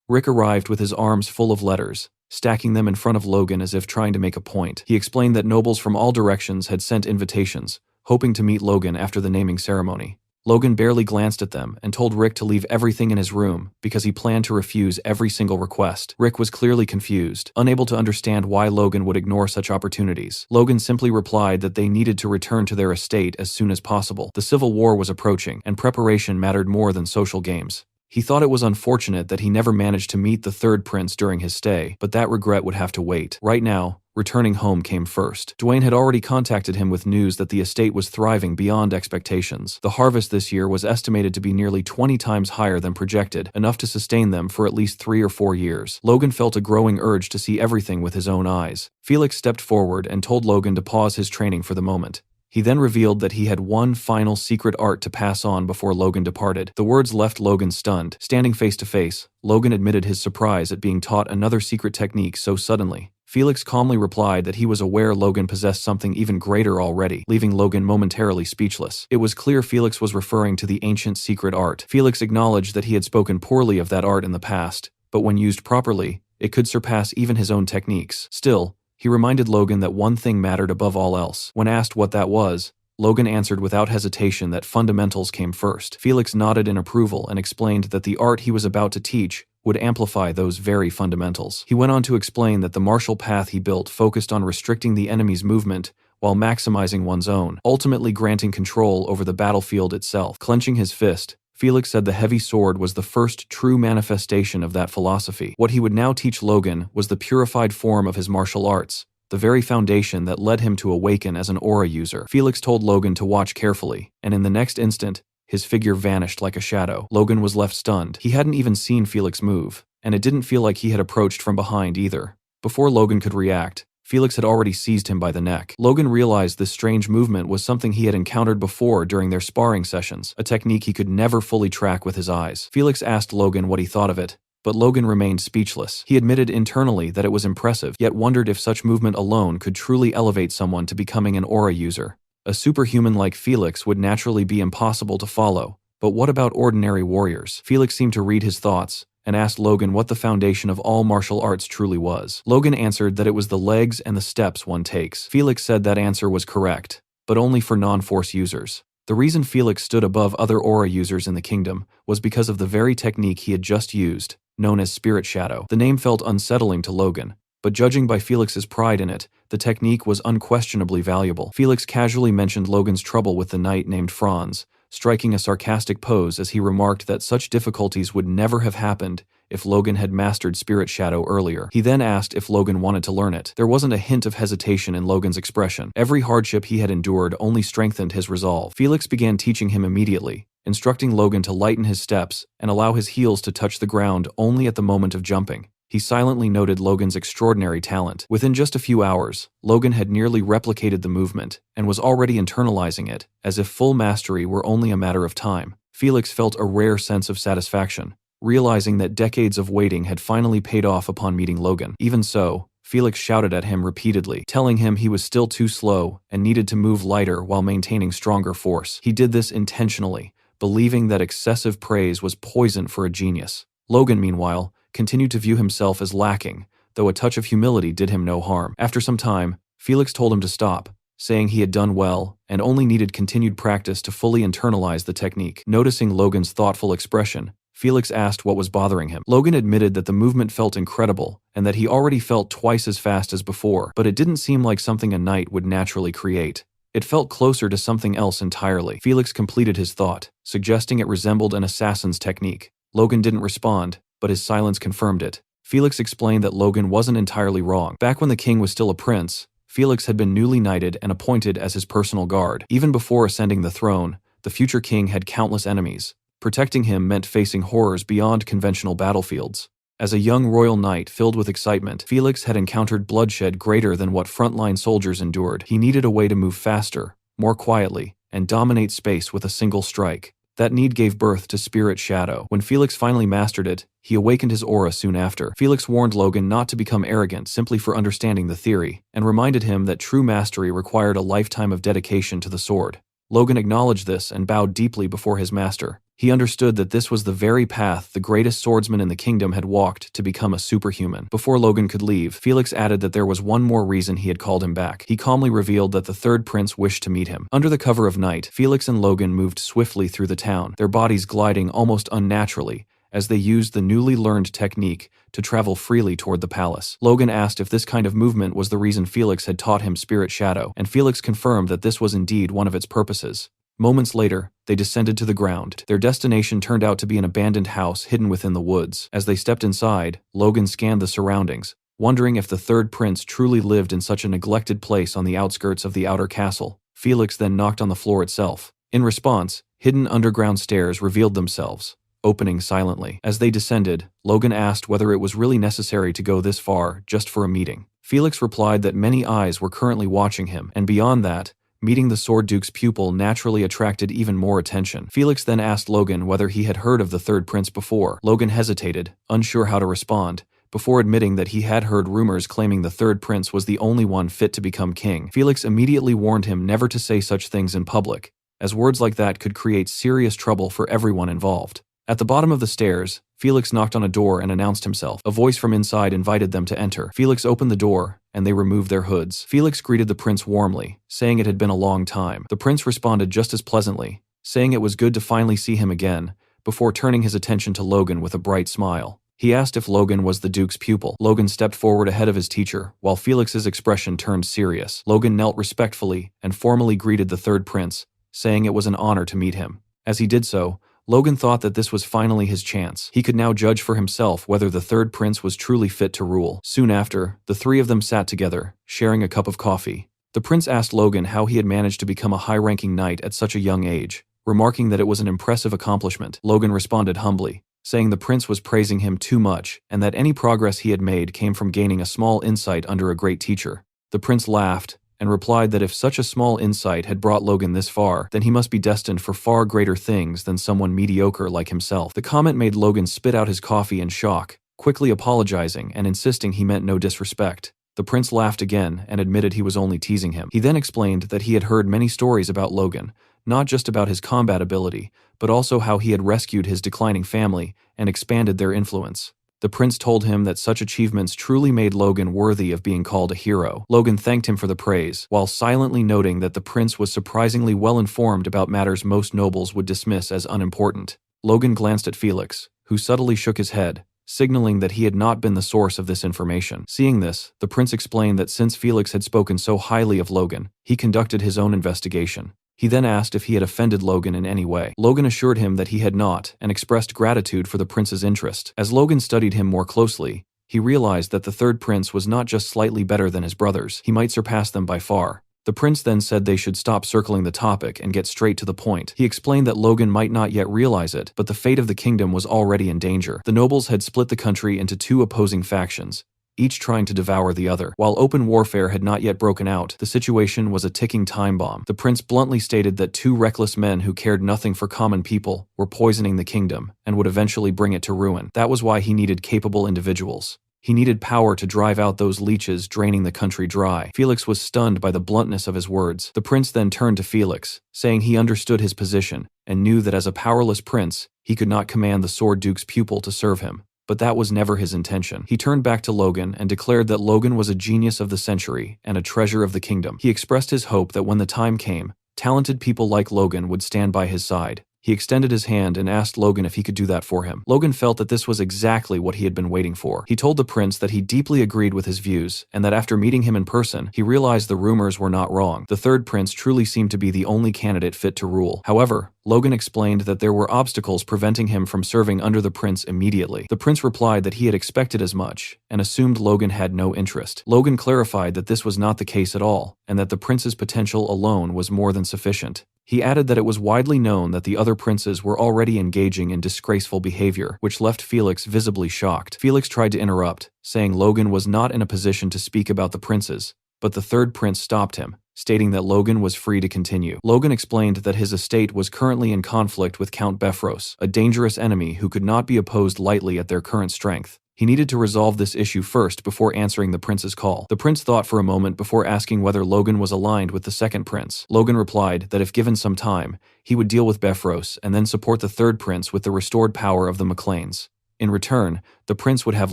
Rick arrived with his arms full of letters, stacking them in front of Logan as if trying to make a point. He explained that nobles from all directions had sent invitations, hoping to meet Logan after the naming ceremony. Logan barely glanced at them and told Rick to leave everything in his room because he planned to refuse every single request. Rick was clearly confused, unable to understand why Logan would ignore such opportunities. Logan simply replied that they needed to return to their estate as soon as possible. The Civil War was approaching, and preparation mattered more than social games. He thought it was unfortunate that he never managed to meet the third prince during his stay, but that regret would have to wait. Right now, returning home came first. Dwayne had already contacted him with news that the estate was thriving beyond expectations. The harvest this year was estimated to be nearly 20 times higher than projected, enough to sustain them for at least 3 or 4 years. Logan felt a growing urge to see everything with his own eyes. Felix stepped forward and told Logan to pause his training for the moment. He then revealed that he had one final secret art to pass on before Logan departed. The words left Logan stunned. Standing face to face, Logan admitted his surprise at being taught another secret technique so suddenly. Felix calmly replied that he was aware Logan possessed something even greater already, leaving Logan momentarily speechless. It was clear Felix was referring to the ancient secret art. Felix acknowledged that he had spoken poorly of that art in the past, but when used properly, it could surpass even his own techniques. Still, he reminded Logan that one thing mattered above all else. When asked what that was, Logan answered without hesitation that fundamentals came first. Felix nodded in approval and explained that the art he was about to teach would amplify those very fundamentals. He went on to explain that the martial path he built focused on restricting the enemy's movement while maximizing one's own, ultimately granting control over the battlefield itself. Clenching his fist, Felix said the heavy sword was the first true manifestation of that philosophy. What he would now teach Logan was the purified form of his martial arts, the very foundation that led him to awaken as an aura user. Felix told Logan to watch carefully, and in the next instant, his figure vanished like a shadow. Logan was left stunned. He hadn't even seen Felix move, and it didn't feel like he had approached from behind either. Before Logan could react, Felix had already seized him by the neck. Logan realized this strange movement was something he had encountered before during their sparring sessions, a technique he could never fully track with his eyes. Felix asked Logan what he thought of it, but Logan remained speechless. He admitted internally that it was impressive, yet wondered if such movement alone could truly elevate someone to becoming an aura user. A superhuman like Felix would naturally be impossible to follow, but what about ordinary warriors? Felix seemed to read his thoughts, and asked Logan what the foundation of all martial arts truly was. Logan answered that it was the legs and the steps one takes. Felix said that answer was correct, but only for non-force users. The reason Felix stood above other aura users in the kingdom was because of the very technique he had just used, known as Spirit Shadow. The name felt unsettling to Logan, but judging by Felix's pride in it, the technique was unquestionably valuable. Felix casually mentioned Logan's trouble with the knight named Franz, striking a sarcastic pose as he remarked that such difficulties would never have happened if Logan had mastered Spirit Shadow earlier. He then asked if Logan wanted to learn it. There wasn't a hint of hesitation in Logan's expression. Every hardship he had endured only strengthened his resolve. Felix began teaching him immediately, instructing Logan to lighten his steps and allow his heels to touch the ground only at the moment of jumping. He silently noted Logan's extraordinary talent. Within just a few hours, Logan had nearly replicated the movement and was already internalizing it, as if full mastery were only a matter of time. Felix felt a rare sense of satisfaction, realizing that decades of waiting had finally paid off upon meeting Logan. Even so, Felix shouted at him repeatedly, telling him he was still too slow and needed to move lighter while maintaining stronger force. He did this intentionally, believing that excessive praise was poison for a genius. Logan, meanwhile, continued to view himself as lacking, though a touch of humility did him no harm. After some time, Felix told him to stop, saying he had done well and only needed continued practice to fully internalize the technique. Noticing Logan's thoughtful expression, Felix asked what was bothering him. Logan admitted that the movement felt incredible and that he already felt twice as fast as before, but it didn't seem like something a knight would naturally create. It felt closer to something else entirely. Felix completed his thought, suggesting it resembled an assassin's technique. Logan didn't respond, but his silence confirmed it. Felix explained that Logan wasn't entirely wrong. Back when the king was still a prince, Felix had been newly knighted and appointed as his personal guard. Even before ascending the throne, the future king had countless enemies. Protecting him meant facing horrors beyond conventional battlefields. As a young royal knight filled with excitement, Felix had encountered bloodshed greater than what frontline soldiers endured. He needed a way to move faster, more quietly, and dominate space with a single strike. That need gave birth to Spirit Shadow. When Felix finally mastered it, he awakened his aura soon after. Felix warned Logan not to become arrogant simply for understanding the theory, and reminded him that true mastery required a lifetime of dedication to the sword. Logan acknowledged this and bowed deeply before his master. He understood that this was the very path the greatest swordsman in the kingdom had walked to become a superhuman. Before Logan could leave, Felix added that there was one more reason he had called him back. He calmly revealed that the third prince wished to meet him. Under the cover of night, Felix and Logan moved swiftly through the town, their bodies gliding almost unnaturally, as they used the newly learned technique to travel freely toward the palace. Logan asked if this kind of movement was the reason Felix had taught him Spirit Shadow, and Felix confirmed that this was indeed one of its purposes. Moments later, they descended to the ground. Their destination turned out to be an abandoned house hidden within the woods. As they stepped inside, Logan scanned the surroundings, wondering if the third prince truly lived in such a neglected place on the outskirts of the outer castle. Felix then knocked on the floor itself. In response, hidden underground stairs revealed themselves, opening silently. As they descended, Logan asked whether it was really necessary to go this far just for a meeting. Felix replied that many eyes were currently watching him, and beyond that, meeting the Sword Duke's pupil naturally attracted even more attention. Felix then asked Logan whether he had heard of the third prince before. Logan hesitated, unsure how to respond, before admitting that he had heard rumors claiming the third prince was the only one fit to become king. Felix immediately warned him never to say such things in public, as words like that could create serious trouble for everyone involved. At the bottom of the stairs, Felix knocked on a door and announced himself. A voice from inside invited them to enter. Felix opened the door, and they removed their hoods. Felix greeted the prince warmly, saying it had been a long time. The prince responded just as pleasantly, saying it was good to finally see him again, before turning his attention to Logan with a bright smile. He asked if Logan was the Duke's pupil. Logan stepped forward ahead of his teacher, while Felix's expression turned serious. Logan knelt respectfully and formally greeted the third prince, saying it was an honor to meet him. As he did so, Logan thought that this was finally his chance. He could now judge for himself whether the third prince was truly fit to rule. Soon after, the three of them sat together, sharing a cup of coffee. The prince asked Logan how he had managed to become a high-ranking knight at such a young age, remarking that it was an impressive accomplishment. Logan responded humbly, saying the prince was praising him too much and that any progress he had made came from gaining a small insight under a great teacher. The prince laughed and replied that if such a small insight had brought Logan this far, then he must be destined for far greater things than someone mediocre like himself. The comment made Logan spit out his coffee in shock, quickly apologizing and insisting he meant no disrespect. The prince laughed again and admitted he was only teasing him. He then explained that he had heard many stories about Logan, not just about his combat ability, but also how he had rescued his declining family and expanded their influence. The prince told him that such achievements truly made Logan worthy of being called a hero. Logan thanked him for the praise, while silently noting that the prince was surprisingly well informed about matters most nobles would dismiss as unimportant. Logan glanced at Felix, who subtly shook his head, signaling that he had not been the source of this information. Seeing this, the prince explained that since Felix had spoken so highly of Logan, he conducted his own investigation. He then asked if he had offended Logan in any way. Logan assured him that he had not and expressed gratitude for the prince's interest. As Logan studied him more closely, he realized that the third prince was not just slightly better than his brothers, he might surpass them by far. The prince then said they should stop circling the topic and get straight to the point. He explained that Logan might not yet realize it, but the fate of the kingdom was already in danger. The nobles had split the country into two opposing factions, each trying to devour the other. While open warfare had not yet broken out, the situation was a ticking time bomb. The prince bluntly stated that two reckless men who cared nothing for common people were poisoning the kingdom and would eventually bring it to ruin. That was why he needed capable individuals. He needed power to drive out those leeches draining the country dry. Felix was stunned by the bluntness of his words. The prince then turned to Felix, saying he understood his position and knew that as a powerless prince, he could not command the Sword Duke's pupil to serve him. But that was never his intention. He turned back to Logan and declared that Logan was a genius of the century and a treasure of the kingdom. He expressed his hope that when the time came, talented people like Logan would stand by his side. He extended his hand and asked Logan if he could do that for him. Logan felt that this was exactly what he had been waiting for. He told the prince that he deeply agreed with his views, and that after meeting him in person, he realized the rumors were not wrong. The third prince truly seemed to be the only candidate fit to rule. However, Logan explained that there were obstacles preventing him from serving under the prince immediately. The prince replied that he had expected as much, and assumed Logan had no interest. Logan clarified that this was not the case at all, and that the prince's potential alone was more than sufficient. He added that it was widely known that the other princes were already engaging in disgraceful behavior, which left Felix visibly shocked. Felix tried to interrupt, saying Logan was not in a position to speak about the princes, but the third prince stopped him, stating that Logan was free to continue. Logan explained that his estate was currently in conflict with Count Befros, a dangerous enemy who could not be opposed lightly at their current strength. He needed to resolve this issue first before answering the prince's call. The prince thought for a moment before asking whether Logan was aligned with the second prince. Logan replied that if given some time, he would deal with Befros and then support the third prince with the restored power of the Macleans. In return, the prince would have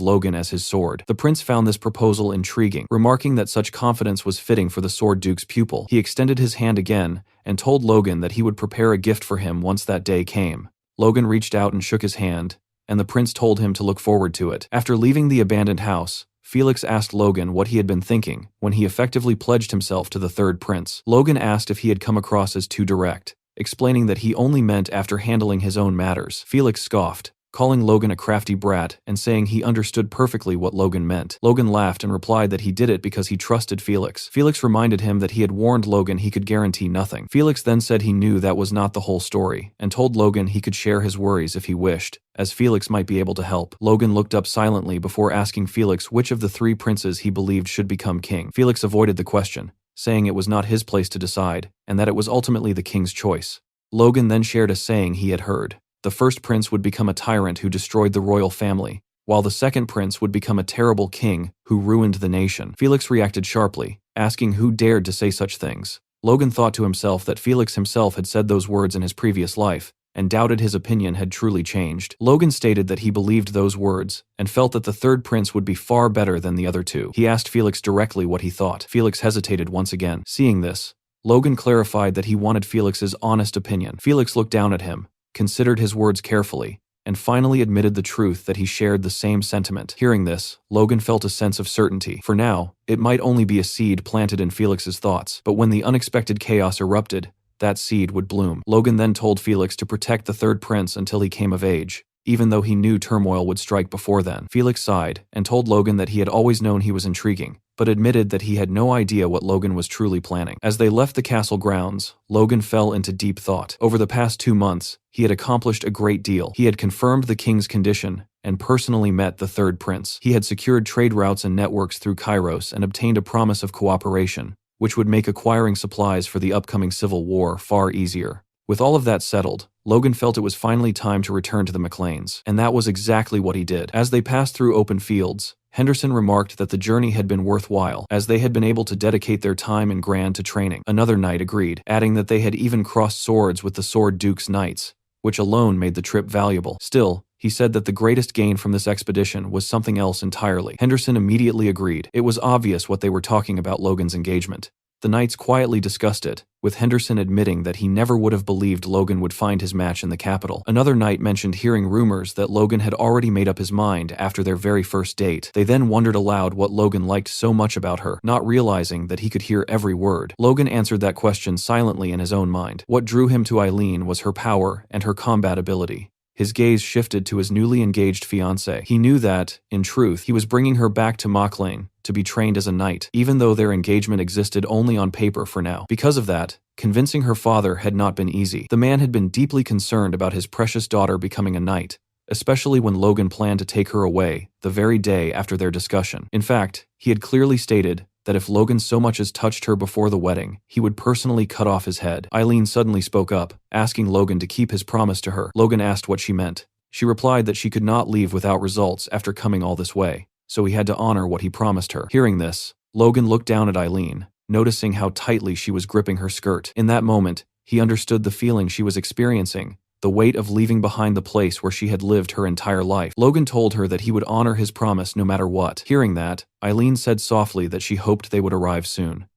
Logan as his sword. The prince found this proposal intriguing, remarking that such confidence was fitting for the Sword Duke's pupil. He extended his hand again and told Logan that he would prepare a gift for him once that day came. Logan reached out and shook his hand, and the prince told him to look forward to it. After leaving the abandoned house, Felix asked Logan what he had been thinking when he effectively pledged himself to the third prince. Logan asked if he had come across as too direct, explaining that he only meant after handling his own matters. Felix scoffed, calling Logan a crafty brat and saying he understood perfectly what Logan meant. Logan laughed and replied that he did it because he trusted Felix. Felix reminded him that he had warned Logan he could guarantee nothing. Felix then said he knew that was not the whole story, and told Logan he could share his worries if he wished, as Felix might be able to help. Logan looked up silently before asking Felix which of the three princes he believed should become king. Felix avoided the question, saying it was not his place to decide, and that it was ultimately the king's choice. Logan then shared a saying he had heard. The first prince would become a tyrant who destroyed the royal family, while the second prince would become a terrible king who ruined the nation. Felix reacted sharply, asking who dared to say such things. Logan thought to himself that Felix himself had said those words in his previous life, and doubted his opinion had truly changed. Logan stated that he believed those words, and felt that the third prince would be far better than the other two. He asked Felix directly what he thought. Felix hesitated once again. Seeing this, Logan clarified that he wanted Felix's honest opinion. Felix looked down at him, considered his words carefully, and finally admitted the truth that he shared the same sentiment. Hearing this, Logan felt a sense of certainty. For now, it might only be a seed planted in Felix's thoughts, but when the unexpected chaos erupted, that seed would bloom. Logan then told Felix to protect the third prince until he came of age, even though he knew turmoil would strike before then. Felix sighed, and told Logan that he had always known he was intriguing, but admitted that he had no idea what Logan was truly planning. As they left the castle grounds, Logan fell into deep thought. Over the past 2 months, he had accomplished a great deal. He had confirmed the king's condition, and personally met the third prince. He had secured trade routes and networks through Kairos and obtained a promise of cooperation, which would make acquiring supplies for the upcoming civil war far easier. With all of that settled, Logan felt it was finally time to return to the Macleans, and that was exactly what he did. As they passed through open fields, Henderson remarked that the journey had been worthwhile, as they had been able to dedicate their time in Grand to training. Another knight agreed, adding that they had even crossed swords with the Sword Duke's knights, which alone made the trip valuable. Still, he said that the greatest gain from this expedition was something else entirely. Henderson immediately agreed. It was obvious what they were talking about Logan's engagement. The knights quietly discussed it, with Henderson admitting that he never would have believed Logan would find his match in the capital. Another knight mentioned hearing rumors that Logan had already made up his mind after their very first date. They then wondered aloud what Logan liked so much about her, not realizing that he could hear every word. Logan answered that question silently in his own mind. What drew him to Eileen was her power and her combat ability. His gaze shifted to his newly engaged fiancée. He knew that, in truth, he was bringing her back to Maclean, to be trained as a knight, even though their engagement existed only on paper for now. Because of that, convincing her father had not been easy. The man had been deeply concerned about his precious daughter becoming a knight, especially when Logan planned to take her away the very day after their discussion. In fact, he had clearly stated that if Logan so much as touched her before the wedding, he would personally cut off his head. Eileen suddenly spoke up, asking Logan to keep his promise to her. Logan asked what she meant. She replied that she could not leave without results after coming all this way, so he had to honor what he promised her. Hearing this, Logan looked down at Eileen, noticing how tightly she was gripping her skirt. In that moment, he understood the feeling she was experiencing, the weight of leaving behind the place where she had lived her entire life. Logan told her that he would honor his promise no matter what. Hearing that, Eileen said softly that she hoped they would arrive soon.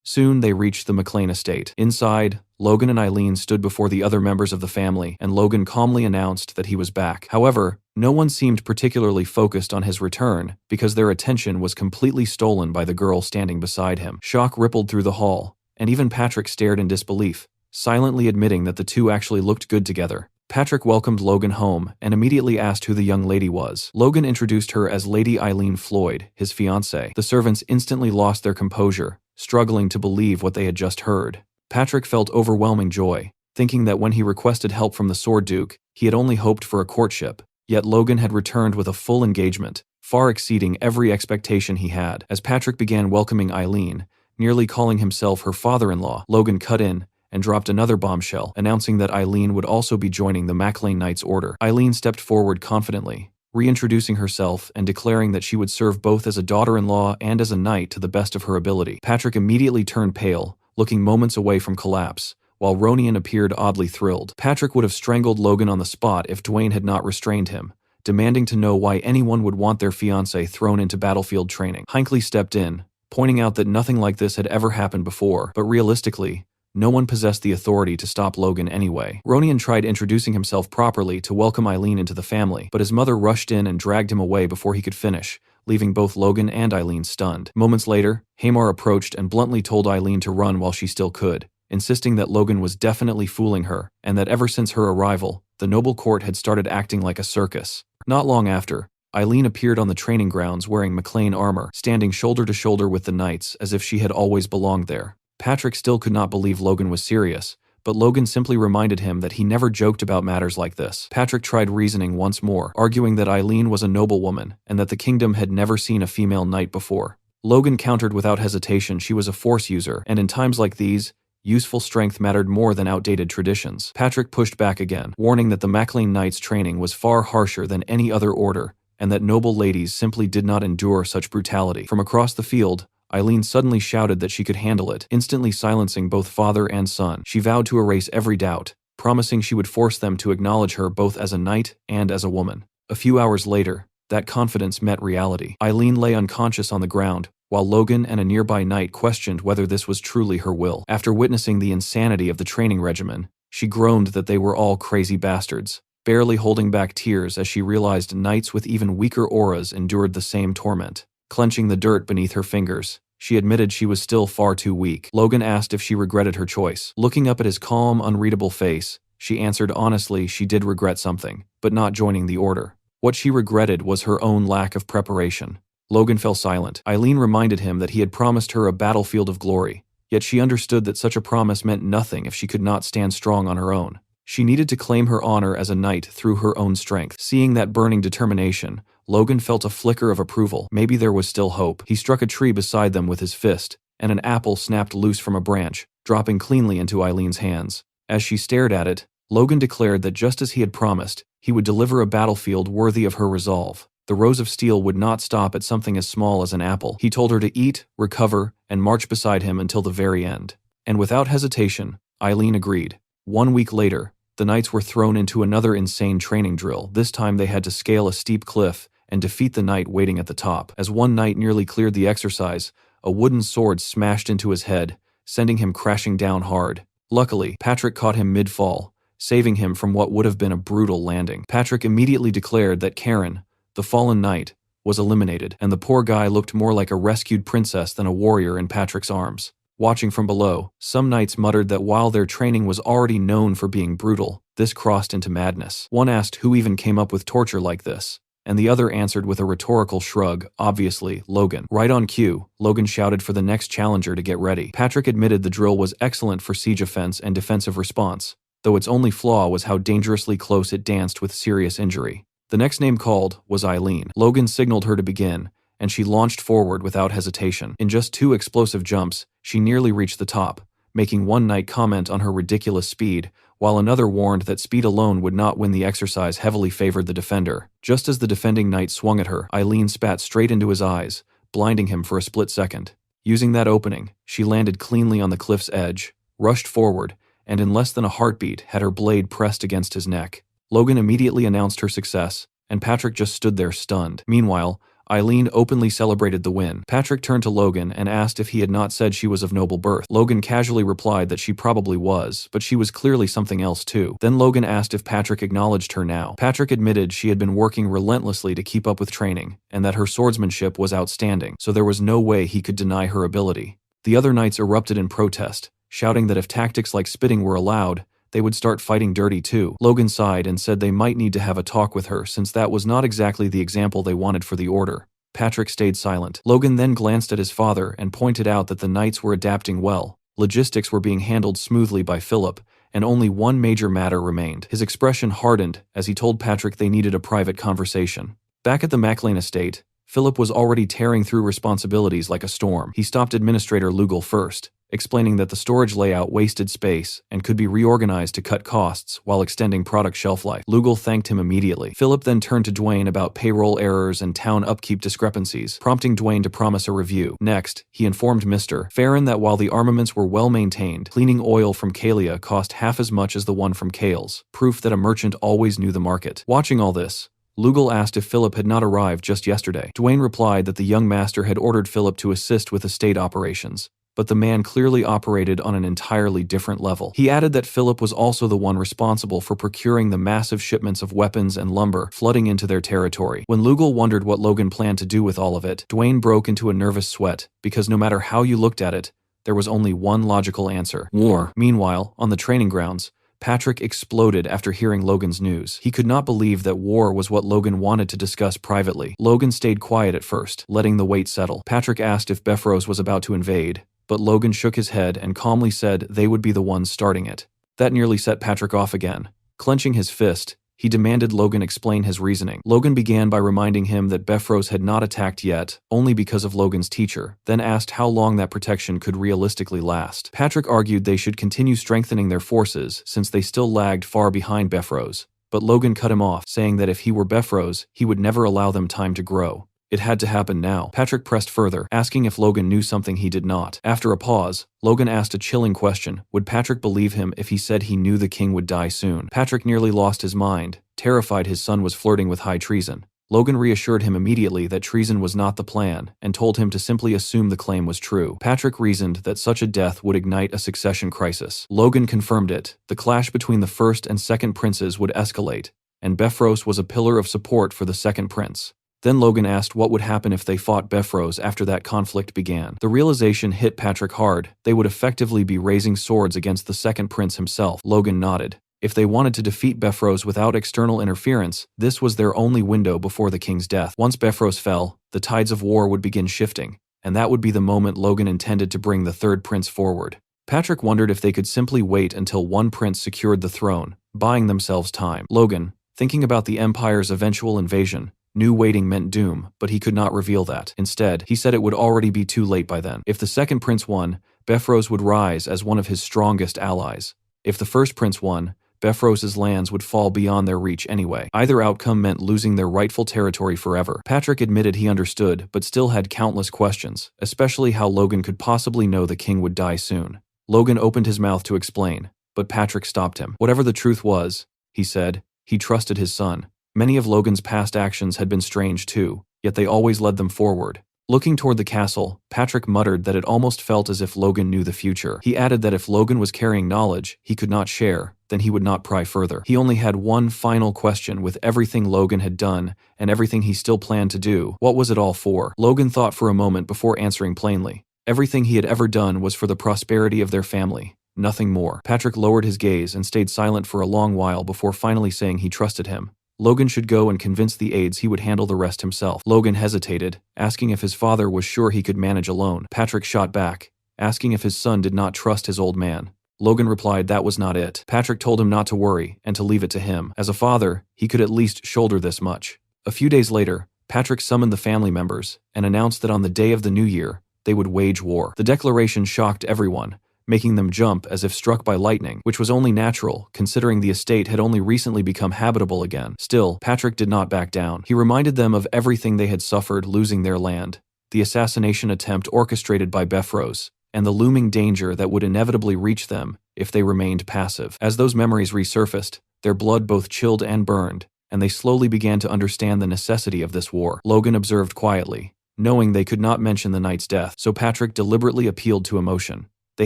Soon they reached the McLean estate. Inside, Logan and Eileen stood before the other members of the family, and Logan calmly announced that he was back. However, no one seemed particularly focused on his return because their attention was completely stolen by the girl standing beside him. Shock rippled through the hall, and even Patrick stared in disbelief, silently admitting that the two actually looked good together. Patrick welcomed Logan home and immediately asked who the young lady was. Logan introduced her as Lady Eileen Floyd, his fiancée. The servants instantly lost their composure, struggling to believe what they had just heard. Patrick felt overwhelming joy, thinking that when he requested help from the Sword Duke, he had only hoped for a courtship. Yet Logan had returned with a full engagement, far exceeding every expectation he had. As Patrick began welcoming Eileen, nearly calling himself her father-in-law, Logan cut in and dropped another bombshell, announcing that Eileen would also be joining the McLean Knights Order. Eileen stepped forward confidently, reintroducing herself and declaring that she would serve both as a daughter-in-law and as a knight to the best of her ability. Patrick immediately turned pale, looking moments away from collapse, while Ronian appeared oddly thrilled. Patrick would have strangled Logan on the spot if Dwayne had not restrained him, demanding to know why anyone would want their fiancé thrown into battlefield training. Hinckley stepped in, pointing out that nothing like this had ever happened before, but realistically, no one possessed the authority to stop Logan anyway. Ronian tried introducing himself properly to welcome Eileen into the family, but his mother rushed in and dragged him away before he could finish, leaving both Logan and Eileen stunned. Moments later, Hamar approached and bluntly told Eileen to run while she still could, insisting that Logan was definitely fooling her, and that ever since her arrival, the noble court had started acting like a circus. Not long after, Eileen appeared on the training grounds wearing McLean armor, standing shoulder to shoulder with the knights as if she had always belonged there. Patrick still could not believe Logan was serious, but Logan simply reminded him that he never joked about matters like this. Patrick tried reasoning once more, arguing that Eileen was a noblewoman and that the kingdom had never seen a female knight before. Logan countered without hesitation she was a force user, and in times like these, useful strength mattered more than outdated traditions. Patrick pushed back again, warning that the McLean Knights' training was far harsher than any other order, and that noble ladies simply did not endure such brutality. From across the field, Eileen suddenly shouted that she could handle it, instantly silencing both father and son. She vowed to erase every doubt, promising she would force them to acknowledge her both as a knight and as a woman. A few hours later, that confidence met reality. Eileen lay unconscious on the ground, while Logan and a nearby knight questioned whether this was truly her will. After witnessing the insanity of the training regimen, she groaned that they were all crazy bastards, barely holding back tears as she realized knights with even weaker auras endured the same torment. Clenching the dirt beneath her fingers, she admitted she was still far too weak. Logan asked if she regretted her choice. Looking up at his calm, unreadable face, she answered honestly she did regret something, but not joining the order. What she regretted was her own lack of preparation. Logan fell silent. Eileen reminded him that he had promised her a battlefield of glory, yet she understood that such a promise meant nothing if she could not stand strong on her own. She needed to claim her honor as a knight through her own strength. Seeing that burning determination, Logan felt a flicker of approval. Maybe there was still hope. He struck a tree beside them with his fist, and an apple snapped loose from a branch, dropping cleanly into Eileen's hands. As she stared at it, Logan declared that just as he had promised, he would deliver a battlefield worthy of her resolve. The Rose of Steel would not stop at something as small as an apple. He told her to eat, recover, and march beside him until the very end. And without hesitation, Eileen agreed. 1 week later, the knights were thrown into another insane training drill. This time they had to scale a steep cliff and defeat the knight waiting at the top. As one knight nearly cleared the exercise, a wooden sword smashed into his head, sending him crashing down hard. Luckily, Patrick caught him mid-fall, saving him from what would have been a brutal landing. Patrick immediately declared that Karen, the fallen knight, was eliminated, and the poor guy looked more like a rescued princess than a warrior in Patrick's arms. Watching from below, some knights muttered that while their training was already known for being brutal, this crossed into madness. One asked who even came up with torture like this. And the other answered with a rhetorical shrug, obviously, Logan. Right on cue, Logan shouted for the next challenger to get ready. Patrick admitted the drill was excellent for siege offense and defensive response, though its only flaw was how dangerously close it danced with serious injury. The next name called was Eileen. Logan signaled her to begin, and she launched forward without hesitation. In just 2 explosive jumps, she nearly reached the top, making one knight comment on her ridiculous speed, while another warned that speed alone would not win the exercise heavily favored the defender. Just as the defending knight swung at her, Eileen spat straight into his eyes, blinding him for a split second. Using that opening, she landed cleanly on the cliff's edge, rushed forward, and in less than a heartbeat had her blade pressed against his neck. Logan immediately announced her success, and Patrick just stood there stunned. Meanwhile, Eileen openly celebrated the win. Patrick turned to Logan and asked if he had not said she was of noble birth. Logan casually replied that she probably was, but she was clearly something else too. Then Logan asked if Patrick acknowledged her now. Patrick admitted she had been working relentlessly to keep up with training, and that her swordsmanship was outstanding, so there was no way he could deny her ability. The other knights erupted in protest, shouting that if tactics like spitting were allowed, they would start fighting dirty too. Logan sighed and said they might need to have a talk with her since that was not exactly the example they wanted for the order. Patrick stayed silent. Logan then glanced at his father and pointed out that the knights were adapting well. Logistics were being handled smoothly by Philip, and only one major matter remained. His expression hardened as he told Patrick they needed a private conversation. Back at the MacLean estate, Philip was already tearing through responsibilities like a storm. He stopped Administrator Lugal first, explaining that the storage layout wasted space and could be reorganized to cut costs while extending product shelf life. Lugal thanked him immediately. Philip then turned to Dwayne about payroll errors and town upkeep discrepancies, prompting Dwayne to promise a review. Next, he informed Mr. Farron that while the armaments were well maintained, cleaning oil from Kalia cost half as much as the one from Kales, proof that a merchant always knew the market. Watching all this, Lugal asked if Philip had not arrived just yesterday. Dwayne replied that the young master had ordered Philip to assist with estate operations, but the man clearly operated on an entirely different level. He added that Philip was also the one responsible for procuring the massive shipments of weapons and lumber flooding into their territory. When Lugal wondered what Logan planned to do with all of it, Dwayne broke into a nervous sweat, because no matter how you looked at it, there was only one logical answer: war. Meanwhile, on the training grounds, Patrick exploded after hearing Logan's news. He could not believe that war was what Logan wanted to discuss privately. Logan stayed quiet at first, letting the weight settle. Patrick asked if Befros was about to invade, but Logan shook his head and calmly said they would be the ones starting it. That nearly set Patrick off again. Clenching his fist, he demanded Logan explain his reasoning. Logan began by reminding him that Befros had not attacked yet, only because of Logan's teacher, then asked how long that protection could realistically last. Patrick argued they should continue strengthening their forces since they still lagged far behind Befros, but Logan cut him off, saying that if he were Befros, he would never allow them time to grow. It had to happen now. Patrick pressed further, asking if Logan knew something he did not. After a pause, Logan asked a chilling question. Would Patrick believe him if he said he knew the king would die soon? Patrick nearly lost his mind, terrified his son was flirting with high treason. Logan reassured him immediately that treason was not the plan, and told him to simply assume the claim was true. Patrick reasoned that such a death would ignite a succession crisis. Logan confirmed it. The clash between the first and second princes would escalate, and Befros was a pillar of support for the second prince. Then Logan asked what would happen if they fought Befros after that conflict began. The realization hit Patrick hard. They would effectively be raising swords against the second prince himself. Logan nodded. If they wanted to defeat Befros without external interference, this was their only window before the king's death. Once Befros fell, the tides of war would begin shifting, and that would be the moment Logan intended to bring the third prince forward. Patrick wondered if they could simply wait until one prince secured the throne, buying themselves time. Logan, thinking about the Empire's eventual invasion, knew waiting meant doom, but he could not reveal that. Instead, he said it would already be too late by then. If the second prince won, Befros would rise as one of his strongest allies. If the first prince won, Befros's lands would fall beyond their reach anyway. Either outcome meant losing their rightful territory forever. Patrick admitted he understood, but still had countless questions, especially how Logan could possibly know the king would die soon. Logan opened his mouth to explain, but Patrick stopped him. Whatever the truth was, he said, he trusted his son. Many of Logan's past actions had been strange too, yet they always led them forward. Looking toward the castle, Patrick muttered that it almost felt as if Logan knew the future. He added that if Logan was carrying knowledge he could not share, then he would not pry further. He only had one final question with everything Logan had done and everything he still planned to do. What was it all for? Logan thought for a moment before answering plainly. Everything he had ever done was for the prosperity of their family, nothing more. Patrick lowered his gaze and stayed silent for a long while before finally saying he trusted him. Logan should go and convince the aides he would handle the rest himself. Logan hesitated, asking if his father was sure he could manage alone. Patrick shot back, asking if his son did not trust his old man. Logan replied that was not it. Patrick told him not to worry and to leave it to him. As a father, he could at least shoulder this much. A few days later, Patrick summoned the family members and announced that on the day of the new year, they would wage war. The declaration shocked everyone, making them jump as if struck by lightning, which was only natural, considering the estate had only recently become habitable again. Still, Patrick did not back down. He reminded them of everything they had suffered losing their land, the assassination attempt orchestrated by Befros, and the looming danger that would inevitably reach them if they remained passive. As those memories resurfaced, their blood both chilled and burned, and they slowly began to understand the necessity of this war. Logan observed quietly, knowing they could not mention the knight's death, so Patrick deliberately appealed to emotion. They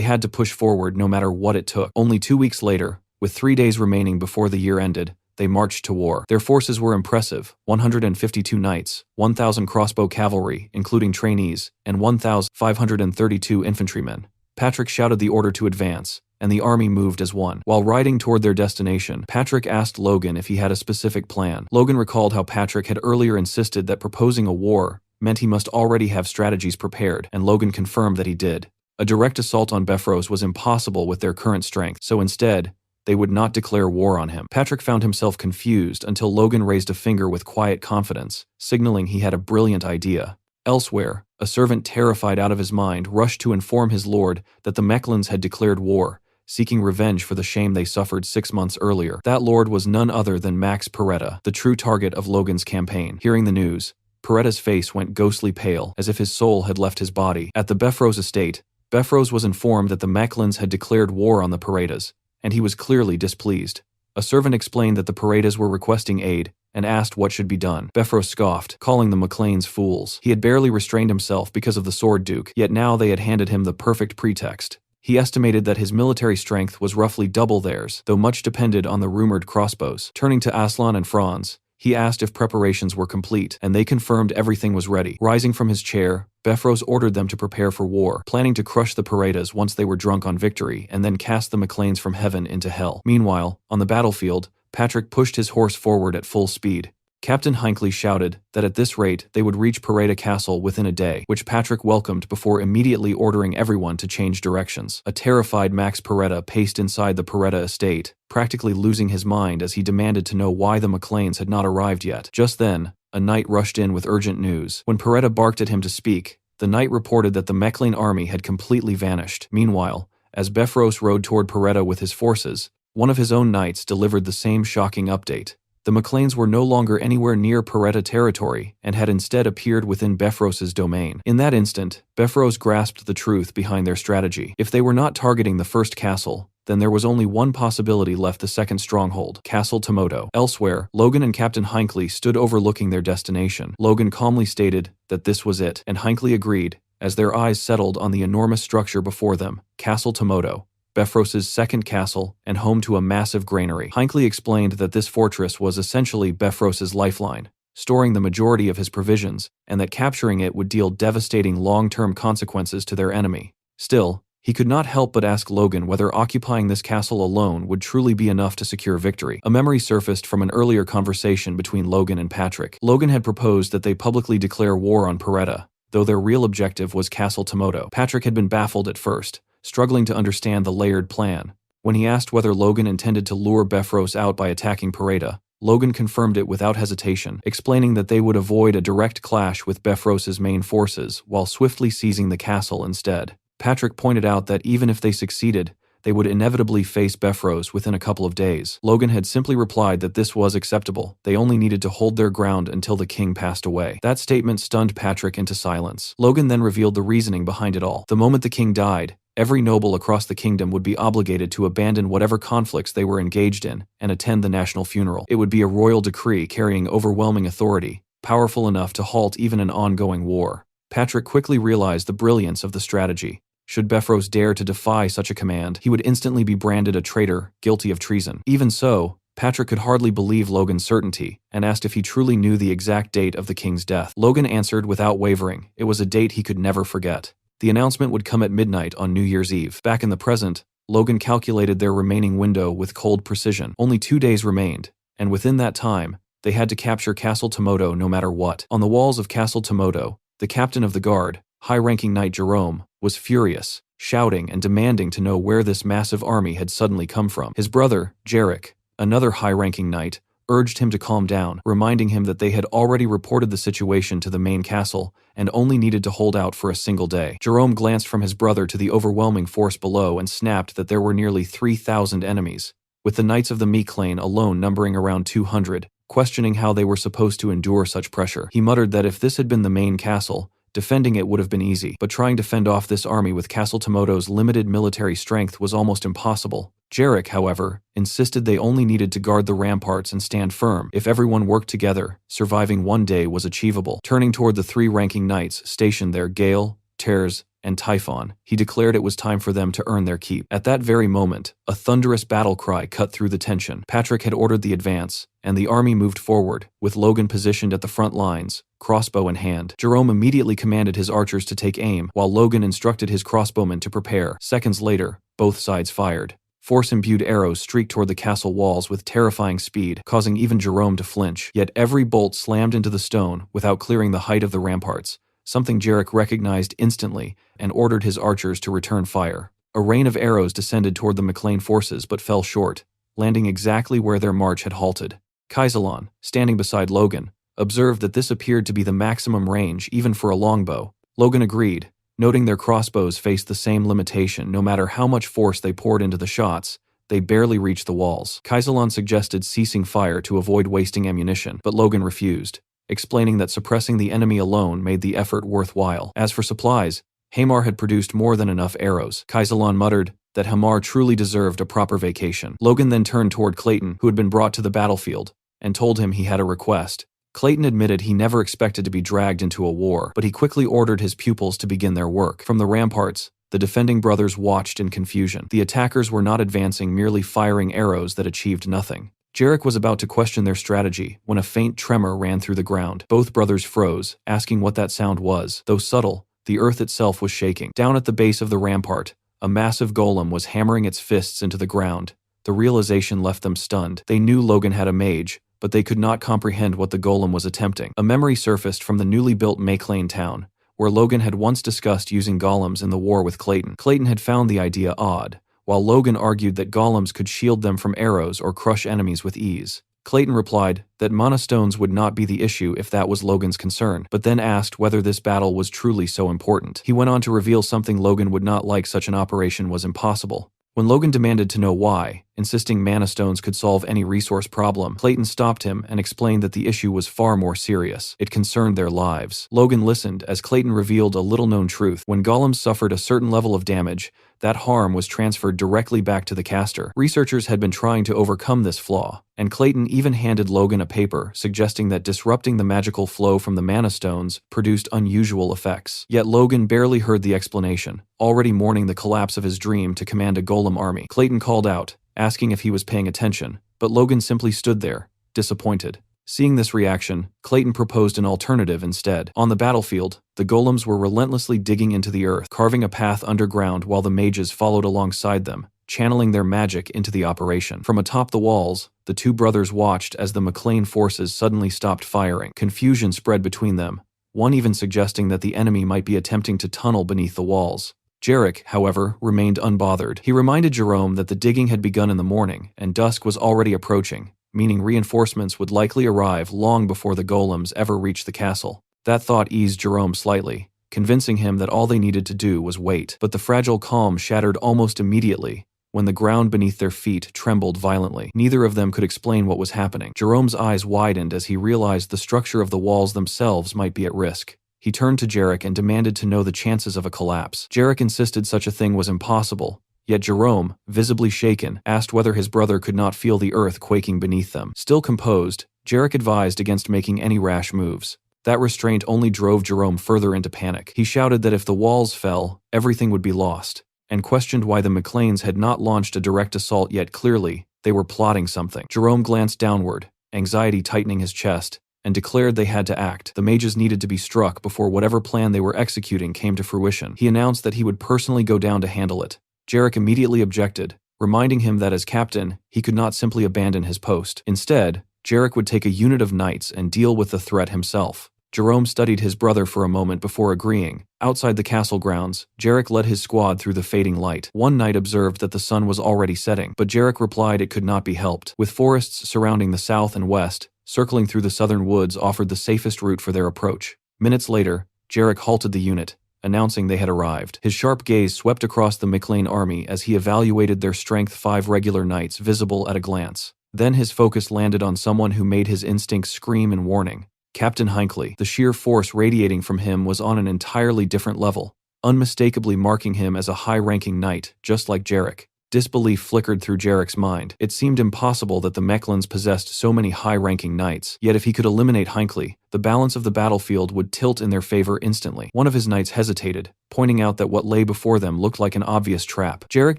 had to push forward no matter what it took. Only 2 weeks later, with 3 days remaining before the year ended, they marched to war. Their forces were impressive: 152 knights, 1,000 crossbow cavalry, including trainees, and 1,532 infantrymen. Patrick shouted the order to advance, and the army moved as one. While riding toward their destination, Patrick asked Logan if he had a specific plan. Logan recalled how Patrick had earlier insisted that proposing a war meant he must already have strategies prepared, and Logan confirmed that he did. A direct assault on Befros was impossible with their current strength, so instead, they would not declare war on him. Patrick found himself confused until Logan raised a finger with quiet confidence, signaling he had a brilliant idea. Elsewhere, a servant terrified out of his mind rushed to inform his lord that the Mechlins had declared war, seeking revenge for the shame they suffered 6 months earlier. That lord was none other than Max Peretta, the true target of Logan's campaign. Hearing the news, Peretta's face went ghostly pale, as if his soul had left his body. At the Befros estate, Befros was informed that the Mechlins had declared war on the Perettas, and he was clearly displeased. A servant explained that the Perettas were requesting aid and asked what should be done. Befros scoffed, calling the McLeans fools. He had barely restrained himself because of the Sword Duke, yet now they had handed him the perfect pretext. He estimated that his military strength was roughly double theirs, though much depended on the rumored crossbows. Turning to Aslan and Franz, he asked if preparations were complete, and they confirmed everything was ready. Rising from his chair, Befros ordered them to prepare for war, planning to crush the Perettas once they were drunk on victory and then cast the McLeans from heaven into hell. Meanwhile, on the battlefield, Patrick pushed his horse forward at full speed. Captain Hinckley shouted that at this rate they would reach Peretta Castle within a day, which Patrick welcomed before immediately ordering everyone to change directions. A terrified Max Peretta paced inside the Peretta estate, practically losing his mind as he demanded to know why the McLeans had not arrived yet. Just then, a knight rushed in with urgent news. When Peretta barked at him to speak, the knight reported that the Mechlin army had completely vanished. Meanwhile, as Befros rode toward Peretta with his forces, one of his own knights delivered the same shocking update. The McLeans were no longer anywhere near Peretta territory and had instead appeared within Befros's domain. In that instant, Befros grasped the truth behind their strategy. If they were not targeting the first castle, then there was only one possibility left: the second stronghold, Castle Tomoto. Elsewhere, Logan and Captain Hinckley stood overlooking their destination. Logan calmly stated that this was it, and Hinckley agreed, as their eyes settled on the enormous structure before them, Castle Tomoto, Befros's second castle and home to a massive granary. Hinckley explained that this fortress was essentially Befros's lifeline, storing the majority of his provisions, and that capturing it would deal devastating long-term consequences to their enemy. Still, he could not help but ask Logan whether occupying this castle alone would truly be enough to secure victory. A memory surfaced from an earlier conversation between Logan and Patrick. Logan had proposed that they publicly declare war on Peretta, though their real objective was Castle Tomoto. Patrick had been baffled at first, struggling to understand the layered plan. When he asked whether Logan intended to lure Befros out by attacking Peretta, Logan confirmed it without hesitation, explaining that they would avoid a direct clash with Befros's main forces while swiftly seizing the castle instead. Patrick pointed out that even if they succeeded, they would inevitably face Befros within a couple of days. Logan had simply replied that this was acceptable. They only needed to hold their ground until the king passed away. That statement stunned Patrick into silence. Logan then revealed the reasoning behind it all. The moment the king died, every noble across the kingdom would be obligated to abandon whatever conflicts they were engaged in and attend the national funeral. It would be a royal decree carrying overwhelming authority, powerful enough to halt even an ongoing war. Patrick quickly realized the brilliance of the strategy. Should Befros dare to defy such a command, he would instantly be branded a traitor, guilty of treason. Even so, Patrick could hardly believe Logan's certainty, and asked if he truly knew the exact date of the king's death. Logan answered without wavering. It was a date he could never forget. The announcement would come at midnight on New Year's Eve. Back in the present, Logan calculated their remaining window with cold precision. Only 2 days remained, and within that time, They had to capture Castle Tomoto no matter what. On the walls of Castle Tomoto, the captain of the guard, high-ranking knight Jerome, was furious, shouting and demanding to know where this massive army had suddenly come from. His brother, Jarek, another high-ranking knight, urged him to calm down, reminding him that they had already reported the situation to the main castle and only needed to hold out for a single day. Jerome glanced from his brother to the overwhelming force below and snapped that there were nearly 3,000 enemies, with the Knights of the Miclane alone numbering around 200, questioning how they were supposed to endure such pressure. He muttered that if this had been the main castle, defending it would have been easy, but trying to fend off this army with Castle Tomoto's limited military strength was almost impossible. Jarek, however, insisted they only needed to guard the ramparts and stand firm. If everyone worked together, surviving one day was achievable. Turning toward the three ranking knights stationed there, Gale, Tears, and Typhon, he declared it was time for them to earn their keep. At that very moment, a thunderous battle cry cut through the tension. Patrick had ordered the advance, and the army moved forward, with Logan positioned at the front lines, crossbow in hand. Jerome immediately commanded his archers to take aim, while Logan instructed his crossbowmen to prepare. Seconds later, both sides fired. Force-imbued arrows streaked toward the castle walls with terrifying speed, causing even Jerome to flinch. Yet every bolt slammed into the stone without clearing the height of the ramparts, something Jarek recognized instantly and ordered his archers to return fire. A rain of arrows descended toward the McLean forces but fell short, landing exactly where their march had halted. Kaisalon, standing beside Logan, observed that this appeared to be the maximum range even for a longbow. Logan agreed, noting their crossbows faced the same limitation. No matter how much force they poured into the shots, they barely reached the walls. Kaisalon suggested ceasing fire to avoid wasting ammunition, but Logan refused, explaining that suppressing the enemy alone made the effort worthwhile. As for supplies, Hamar had produced more than enough arrows. Kaisalon muttered that Hamar truly deserved a proper vacation. Logan then turned toward Clayton, who had been brought to the battlefield, and told him he had a request. Clayton admitted he never expected to be dragged into a war, but he quickly ordered his pupils to begin their work. From the ramparts, the defending brothers watched in confusion. The attackers were not advancing, merely firing arrows that achieved nothing. Jarek was about to question their strategy when a faint tremor ran through the ground. Both brothers froze, asking what that sound was. Though subtle, the earth itself was shaking. Down at the base of the rampart, a massive golem was hammering its fists into the ground. The realization left them stunned. They knew Logan had a mage, but they could not comprehend what the golem was attempting. A memory surfaced from the newly built Miclane town, where Logan had once discussed using golems in the war with Clayton. Clayton had found the idea odd, while Logan argued that golems could shield them from arrows or crush enemies with ease. Clayton replied that mana stones would not be the issue if that was Logan's concern, but then asked whether this battle was truly so important. He went on to reveal something Logan would not like: such an operation was impossible. When Logan demanded to know why, insisting mana stones could solve any resource problem, Clayton stopped him and explained that the issue was far more serious. It concerned their lives. Logan listened as Clayton revealed a little-known truth. When golems suffered a certain level of damage, that harm was transferred directly back to the caster. Researchers had been trying to overcome this flaw, and Clayton even handed Logan a paper suggesting that disrupting the magical flow from the mana stones produced unusual effects. Yet Logan barely heard the explanation, already mourning the collapse of his dream to command a golem army. Clayton called out, asking if he was paying attention, but Logan simply stood there, disappointed. Seeing this reaction, Clayton proposed an alternative instead. On the battlefield, the golems were relentlessly digging into the earth, carving a path underground while the mages followed alongside them, channeling their magic into the operation. From atop the walls, the two brothers watched as the McLean forces suddenly stopped firing. Confusion spread between them, one even suggesting that the enemy might be attempting to tunnel beneath the walls. Jarek, however, remained unbothered. He reminded Jerome that the digging had begun in the morning, and dusk was already approaching, meaning reinforcements would likely arrive long before the golems ever reached the castle. That thought eased Jerome slightly, convincing him that all they needed to do was wait. But the fragile calm shattered almost immediately when the ground beneath their feet trembled violently. Neither of them could explain what was happening. Jerome's eyes widened as he realized the structure of the walls themselves might be at risk. He turned to Jarek and demanded to know the chances of a collapse. Jarek insisted such a thing was impossible, yet Jerome, visibly shaken, asked whether his brother could not feel the earth quaking beneath them. Still composed, Jarek advised against making any rash moves. That restraint only drove Jerome further into panic. He shouted that if the walls fell, everything would be lost, and questioned why the McLeans had not launched a direct assault yet. Clearly, they were plotting something. Jerome glanced downward, anxiety tightening his chest, and declared they had to act. The mages needed to be struck before whatever plan they were executing came to fruition. He announced that he would personally go down to handle it. Jarek immediately objected, reminding him that as captain, he could not simply abandon his post. Instead, Jarek would take a unit of knights and deal with the threat himself. Jerome studied his brother for a moment before agreeing. Outside the castle grounds, Jarek led his squad through the fading light. One knight observed that the sun was already setting, but Jarek replied it could not be helped. With forests surrounding the south and west, circling through the southern woods offered the safest route for their approach. Minutes later, Jarek halted the unit, announcing they had arrived. His sharp gaze swept across the McLean army as he evaluated their strength 5 regular knights visible at a glance. Then his focus landed on someone who made his instincts scream in warning. Captain Hinckley. The sheer force radiating from him was on an entirely different level, unmistakably marking him as a high-ranking knight, just like Jarek. Disbelief flickered through Jarek's mind. It seemed impossible that the Mechlins possessed so many high-ranking knights, yet if he could eliminate Hinckley, the balance of the battlefield would tilt in their favor instantly. One of his knights hesitated, pointing out that what lay before them looked like an obvious trap. Jarek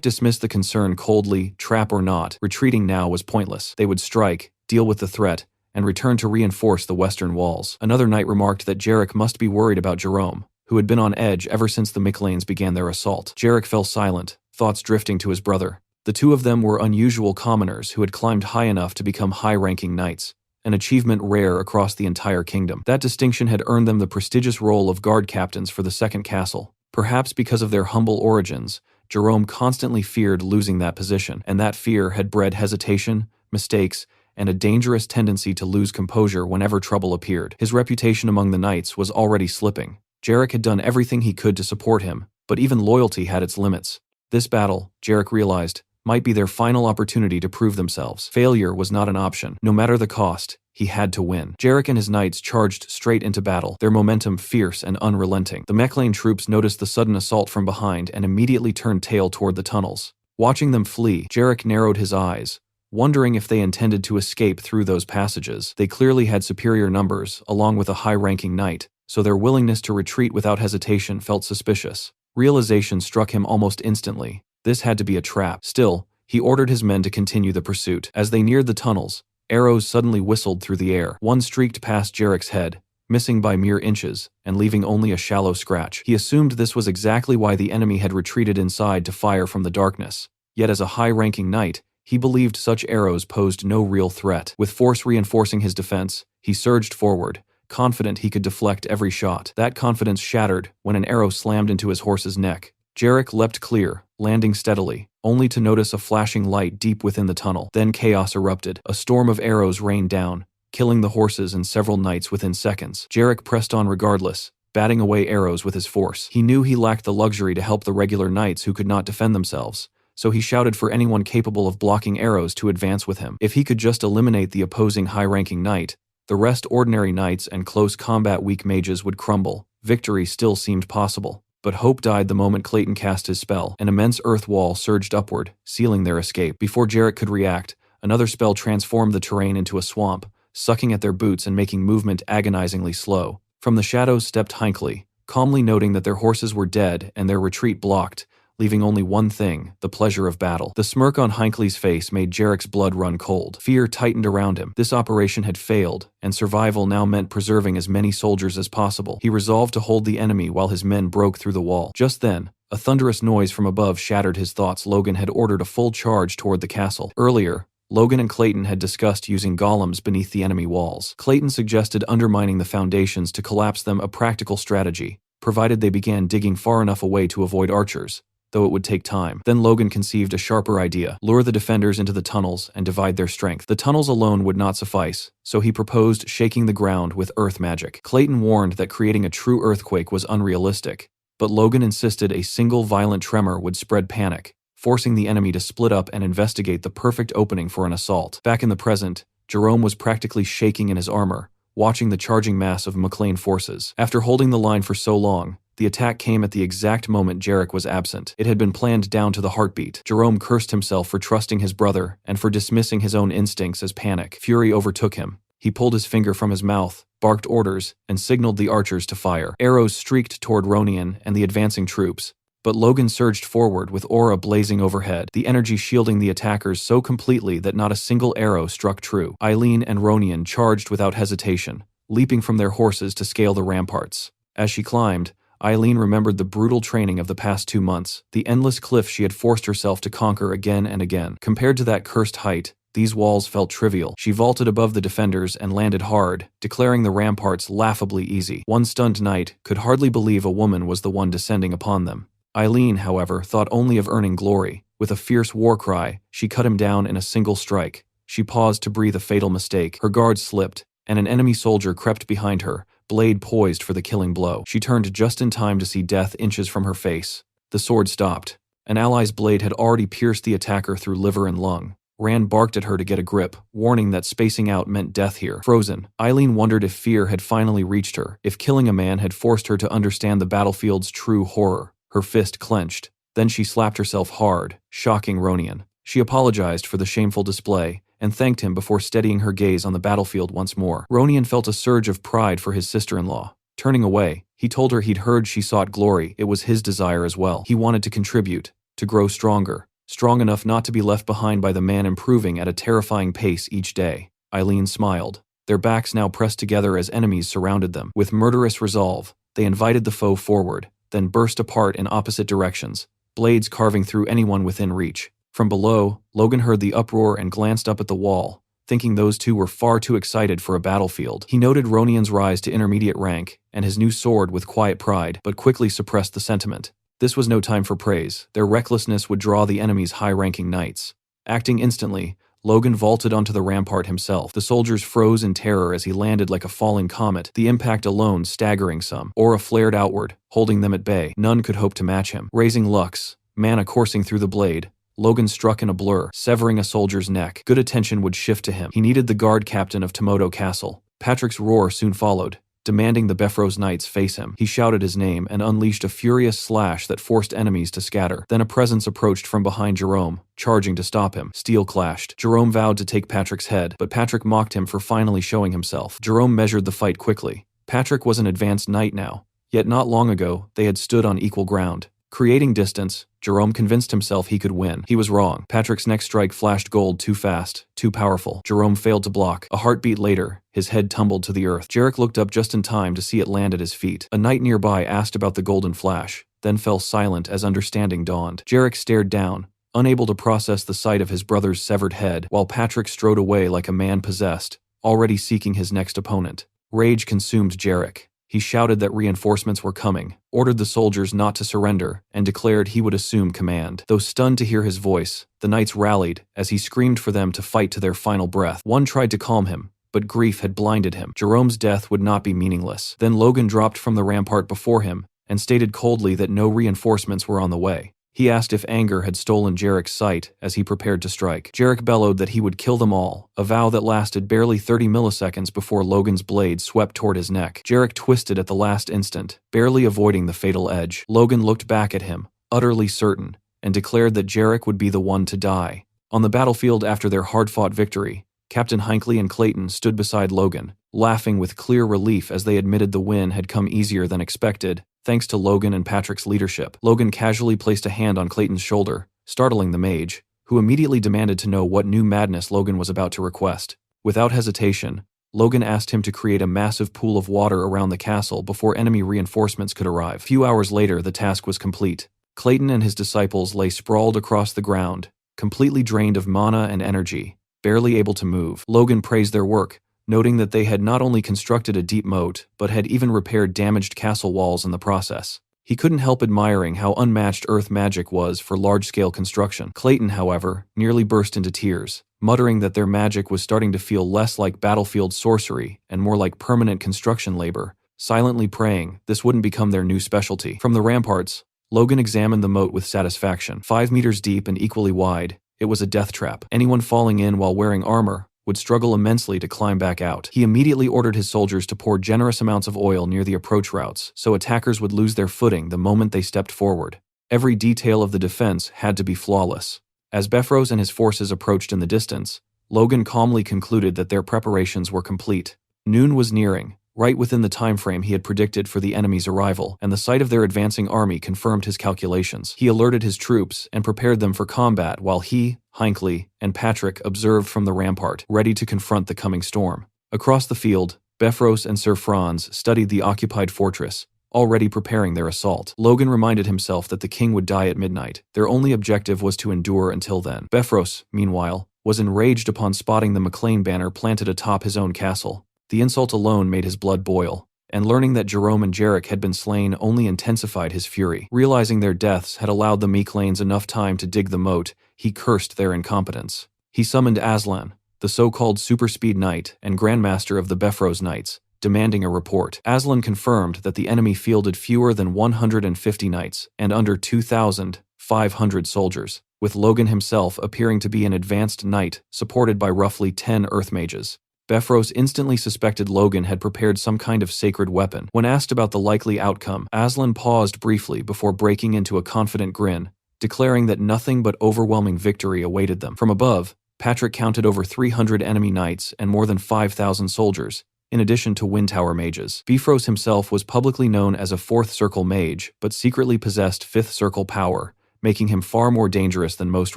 dismissed the concern coldly. Trap or not, retreating now was pointless. They would strike, deal with the threat, and return to reinforce the western walls. Another knight remarked that Jarek must be worried about Jerome, who had been on edge ever since the McLeans began their assault. Jarek fell silent, thoughts drifting to his brother. The two of them were unusual commoners who had climbed high enough to become high-ranking knights, an achievement rare across the entire kingdom. That distinction had earned them the prestigious role of guard captains for the second castle. Perhaps because of their humble origins, Jerome constantly feared losing that position, and that fear had bred hesitation, mistakes, and a dangerous tendency to lose composure whenever trouble appeared. His reputation among the knights was already slipping. Jarek had done everything he could to support him, but even loyalty had its limits. This battle, Jarek realized, might be their final opportunity to prove themselves. Failure was not an option. No matter the cost, he had to win. Jarek and his knights charged straight into battle, their momentum fierce and unrelenting. The McLean troops noticed the sudden assault from behind and immediately turned tail toward the tunnels. Watching them flee, Jarek narrowed his eyes, wondering if they intended to escape through those passages. They clearly had superior numbers, along with a high-ranking knight, so their willingness to retreat without hesitation felt suspicious. Realization struck him almost instantly. This had to be a trap. Still, he ordered his men to continue the pursuit. As they neared the tunnels, arrows suddenly whistled through the air. One streaked past Jarek's head, missing by mere inches, and leaving only a shallow scratch. He assumed this was exactly why the enemy had retreated inside to fire from the darkness. Yet as a high-ranking knight, he believed such arrows posed no real threat. With force reinforcing his defense, he surged forward, confident he could deflect every shot. That confidence shattered when an arrow slammed into his horse's neck. Jarek leapt clear, landing steadily, only to notice a flashing light deep within the tunnel. Then chaos erupted. A storm of arrows rained down, killing the horses and several knights within seconds. Jarek pressed on regardless, batting away arrows with his force. He knew he lacked the luxury to help the regular knights who could not defend themselves, so he shouted for anyone capable of blocking arrows to advance with him. If he could just eliminate the opposing high-ranking knight, the rest ordinary knights and close combat weak mages would crumble. Victory still seemed possible. But hope died the moment Clayton cast his spell. An immense earth wall surged upward, sealing their escape. Before Jarek could react, another spell transformed the terrain into a swamp, sucking at their boots and making movement agonizingly slow. From the shadows stepped Hinckley, calmly noting that their horses were dead and their retreat blocked, leaving only one thing, the pleasure of battle. The smirk on Hinckley's face made Jarek's blood run cold. Fear tightened around him. This operation had failed, and survival now meant preserving as many soldiers as possible. He resolved to hold the enemy while his men broke through the wall. Just then, a thunderous noise from above shattered his thoughts. Logan had ordered a full charge toward the castle. Earlier, Logan and Clayton had discussed using golems beneath the enemy walls. Clayton suggested undermining the foundations to collapse them, a practical strategy, provided they began digging far enough away to avoid archers, though it would take time. Then Logan conceived a sharper idea: lure the defenders into the tunnels and divide their strength. The tunnels alone would not suffice, so he proposed shaking the ground with earth magic. Clayton warned that creating a true earthquake was unrealistic, but Logan insisted a single violent tremor would spread panic, forcing the enemy to split up and investigate the perfect opening for an assault. Back in the present, Jerome was practically shaking in his armor, watching the charging mass of McLean forces. After holding the line for so long, the attack came at the exact moment Jarek was absent. It had been planned down to the heartbeat. Jerome cursed himself for trusting his brother and for dismissing his own instincts as panic. Fury overtook him. He pulled his finger from his mouth, barked orders, and signaled the archers to fire. Arrows streaked toward Ronian and the advancing troops, but Logan surged forward with aura blazing overhead, the energy shielding the attackers so completely that not a single arrow struck true. Eileen and Ronian charged without hesitation, leaping from their horses to scale the ramparts. As she climbed, Eileen remembered the brutal training of the past 2 months, the endless cliff she had forced herself to conquer again and again. Compared to that cursed height, These walls felt trivial. She vaulted above the defenders and landed hard, declaring the ramparts laughably easy. One stunned knight could hardly believe a woman was the one descending upon them. Eileen, however, thought only of earning glory. With a fierce war cry, she cut him down in a single strike. She paused to breathe a fatal mistake. Her guard slipped, and an enemy soldier crept behind her, blade poised for the killing blow. She turned just in time to see death inches from her face. The sword stopped. An ally's blade had already pierced the attacker through liver and lung. Rand barked at her to get a grip, warning that spacing out meant death here. Frozen, Eileen wondered if fear had finally reached her, if killing a man had forced her to understand the battlefield's true horror. Her fist clenched. Then she slapped herself hard, shocking Ronian. She apologized for the shameful display, and thanked him before steadying her gaze on the battlefield once more. Ronian felt a surge of pride for his sister-in-law. Turning away, he told her he'd heard she sought glory. It was his desire as well. He wanted to contribute, to grow stronger, strong enough not to be left behind by the man improving at a terrifying pace each day. Eileen smiled. Their backs now pressed together as enemies surrounded them. With murderous resolve, they invited the foe forward, then burst apart in opposite directions, blades carving through anyone within reach. From below, Logan heard the uproar and glanced up at the wall, thinking those two were far too excited for a battlefield. He noted Ronian's rise to intermediate rank, and his new sword with quiet pride, but quickly suppressed the sentiment. This was no time for praise. Their recklessness would draw the enemy's high-ranking knights. Acting instantly, Logan vaulted onto the rampart himself. The soldiers froze in terror as he landed like a falling comet, the impact alone staggering some. Aura flared outward, holding them at bay. None could hope to match him. Raising Lux, mana coursing through the blade, Logan struck in a blur, severing a soldier's neck. Good attention would shift to him. He needed the guard captain of Tomoto Castle. Patrick's roar soon followed, demanding the Befros knights face him. He shouted his name and unleashed a furious slash that forced enemies to scatter. Then a presence approached from behind Jerome, charging to stop him. Steel clashed. Jerome vowed to take Patrick's head, but Patrick mocked him for finally showing himself. Jerome measured the fight quickly. Patrick was an advanced knight now, yet not long ago they had stood on equal ground. Creating distance, Jerome convinced himself he could win. He was wrong. Patrick's next strike flashed gold too fast, too powerful. Jerome failed to block. A heartbeat later, his head tumbled to the earth. Jarek looked up just in time to see it land at his feet. A knight nearby asked about the golden flash, then fell silent as understanding dawned. Jarek stared down, unable to process the sight of his brother's severed head, while Patrick strode away like a man possessed, already seeking his next opponent. Rage consumed Jarek. He shouted that reinforcements were coming, ordered the soldiers not to surrender, and declared he would assume command. Though stunned to hear his voice, the knights rallied as he screamed for them to fight to their final breath. One tried to calm him, but grief had blinded him. Jerome's death would not be meaningless. Then Logan dropped from the rampart before him and stated coldly that no reinforcements were on the way. He asked if anger had stolen Jarek's sight as he prepared to strike. Jarek bellowed that he would kill them all, a vow that lasted barely 30 milliseconds before Logan's blade swept toward his neck. Jarek twisted at the last instant, barely avoiding the fatal edge. Logan looked back at him, utterly certain, and declared that Jarek would be the one to die. On the battlefield after their hard-fought victory, Captain Hinckley and Clayton stood beside Logan, laughing with clear relief as they admitted the win had come easier than expected, thanks to Logan and Patrick's leadership. Logan casually placed a hand on Clayton's shoulder, startling the mage, who immediately demanded to know what new madness Logan was about to request. Without hesitation, Logan asked him to create a massive pool of water around the castle before enemy reinforcements could arrive. A few hours later, the task was complete. Clayton and his disciples lay sprawled across the ground, completely drained of mana and energy, barely able to move. Logan praised their work, noting that they had not only constructed a deep moat, but had even repaired damaged castle walls in the process. He couldn't help admiring how unmatched earth magic was for large-scale construction. Clayton, however, nearly burst into tears, muttering that their magic was starting to feel less like battlefield sorcery and more like permanent construction labor, silently praying this wouldn't become their new specialty. From the ramparts, Logan examined the moat with satisfaction. 5 meters deep and equally wide, it was a death trap. Anyone falling in while wearing armor would struggle immensely to climb back out. He immediately ordered his soldiers to pour generous amounts of oil near the approach routes, so attackers would lose their footing the moment they stepped forward. Every detail of the defense had to be flawless. As Befros and his forces approached in the distance, Logan calmly concluded that their preparations were complete. Noon was nearing, right within the time frame he had predicted for the enemy's arrival, and the sight of their advancing army confirmed his calculations. He alerted his troops and prepared them for combat while he, Hinckley, and Patrick observed from the rampart, ready to confront the coming storm. Across the field, Befros and Sir Franz studied the occupied fortress, already preparing their assault. Logan reminded himself that the king would die at midnight. Their only objective was to endure until then. Befros, meanwhile, was enraged upon spotting the McLean banner planted atop his own castle. The insult alone made his blood boil, and learning that Jerome and Jarek had been slain only intensified his fury. Realizing their deaths had allowed the McLeans enough time to dig the moat, he cursed their incompetence. He summoned Aslan, the so-called super-speed knight and grandmaster of the Befros Knights, demanding a report. Aslan confirmed that the enemy fielded fewer than 150 knights and under 2,500 soldiers, with Logan himself appearing to be an advanced knight supported by roughly 10 earth mages. Befros instantly suspected Logan had prepared some kind of sacred weapon. When asked about the likely outcome, Aslan paused briefly before breaking into a confident grin, declaring that nothing but overwhelming victory awaited them. From above, Patrick counted over 300 enemy knights and more than 5,000 soldiers, in addition to Wind Tower mages. Bifrost himself was publicly known as a Fourth Circle mage, but secretly possessed Fifth Circle power, making him far more dangerous than most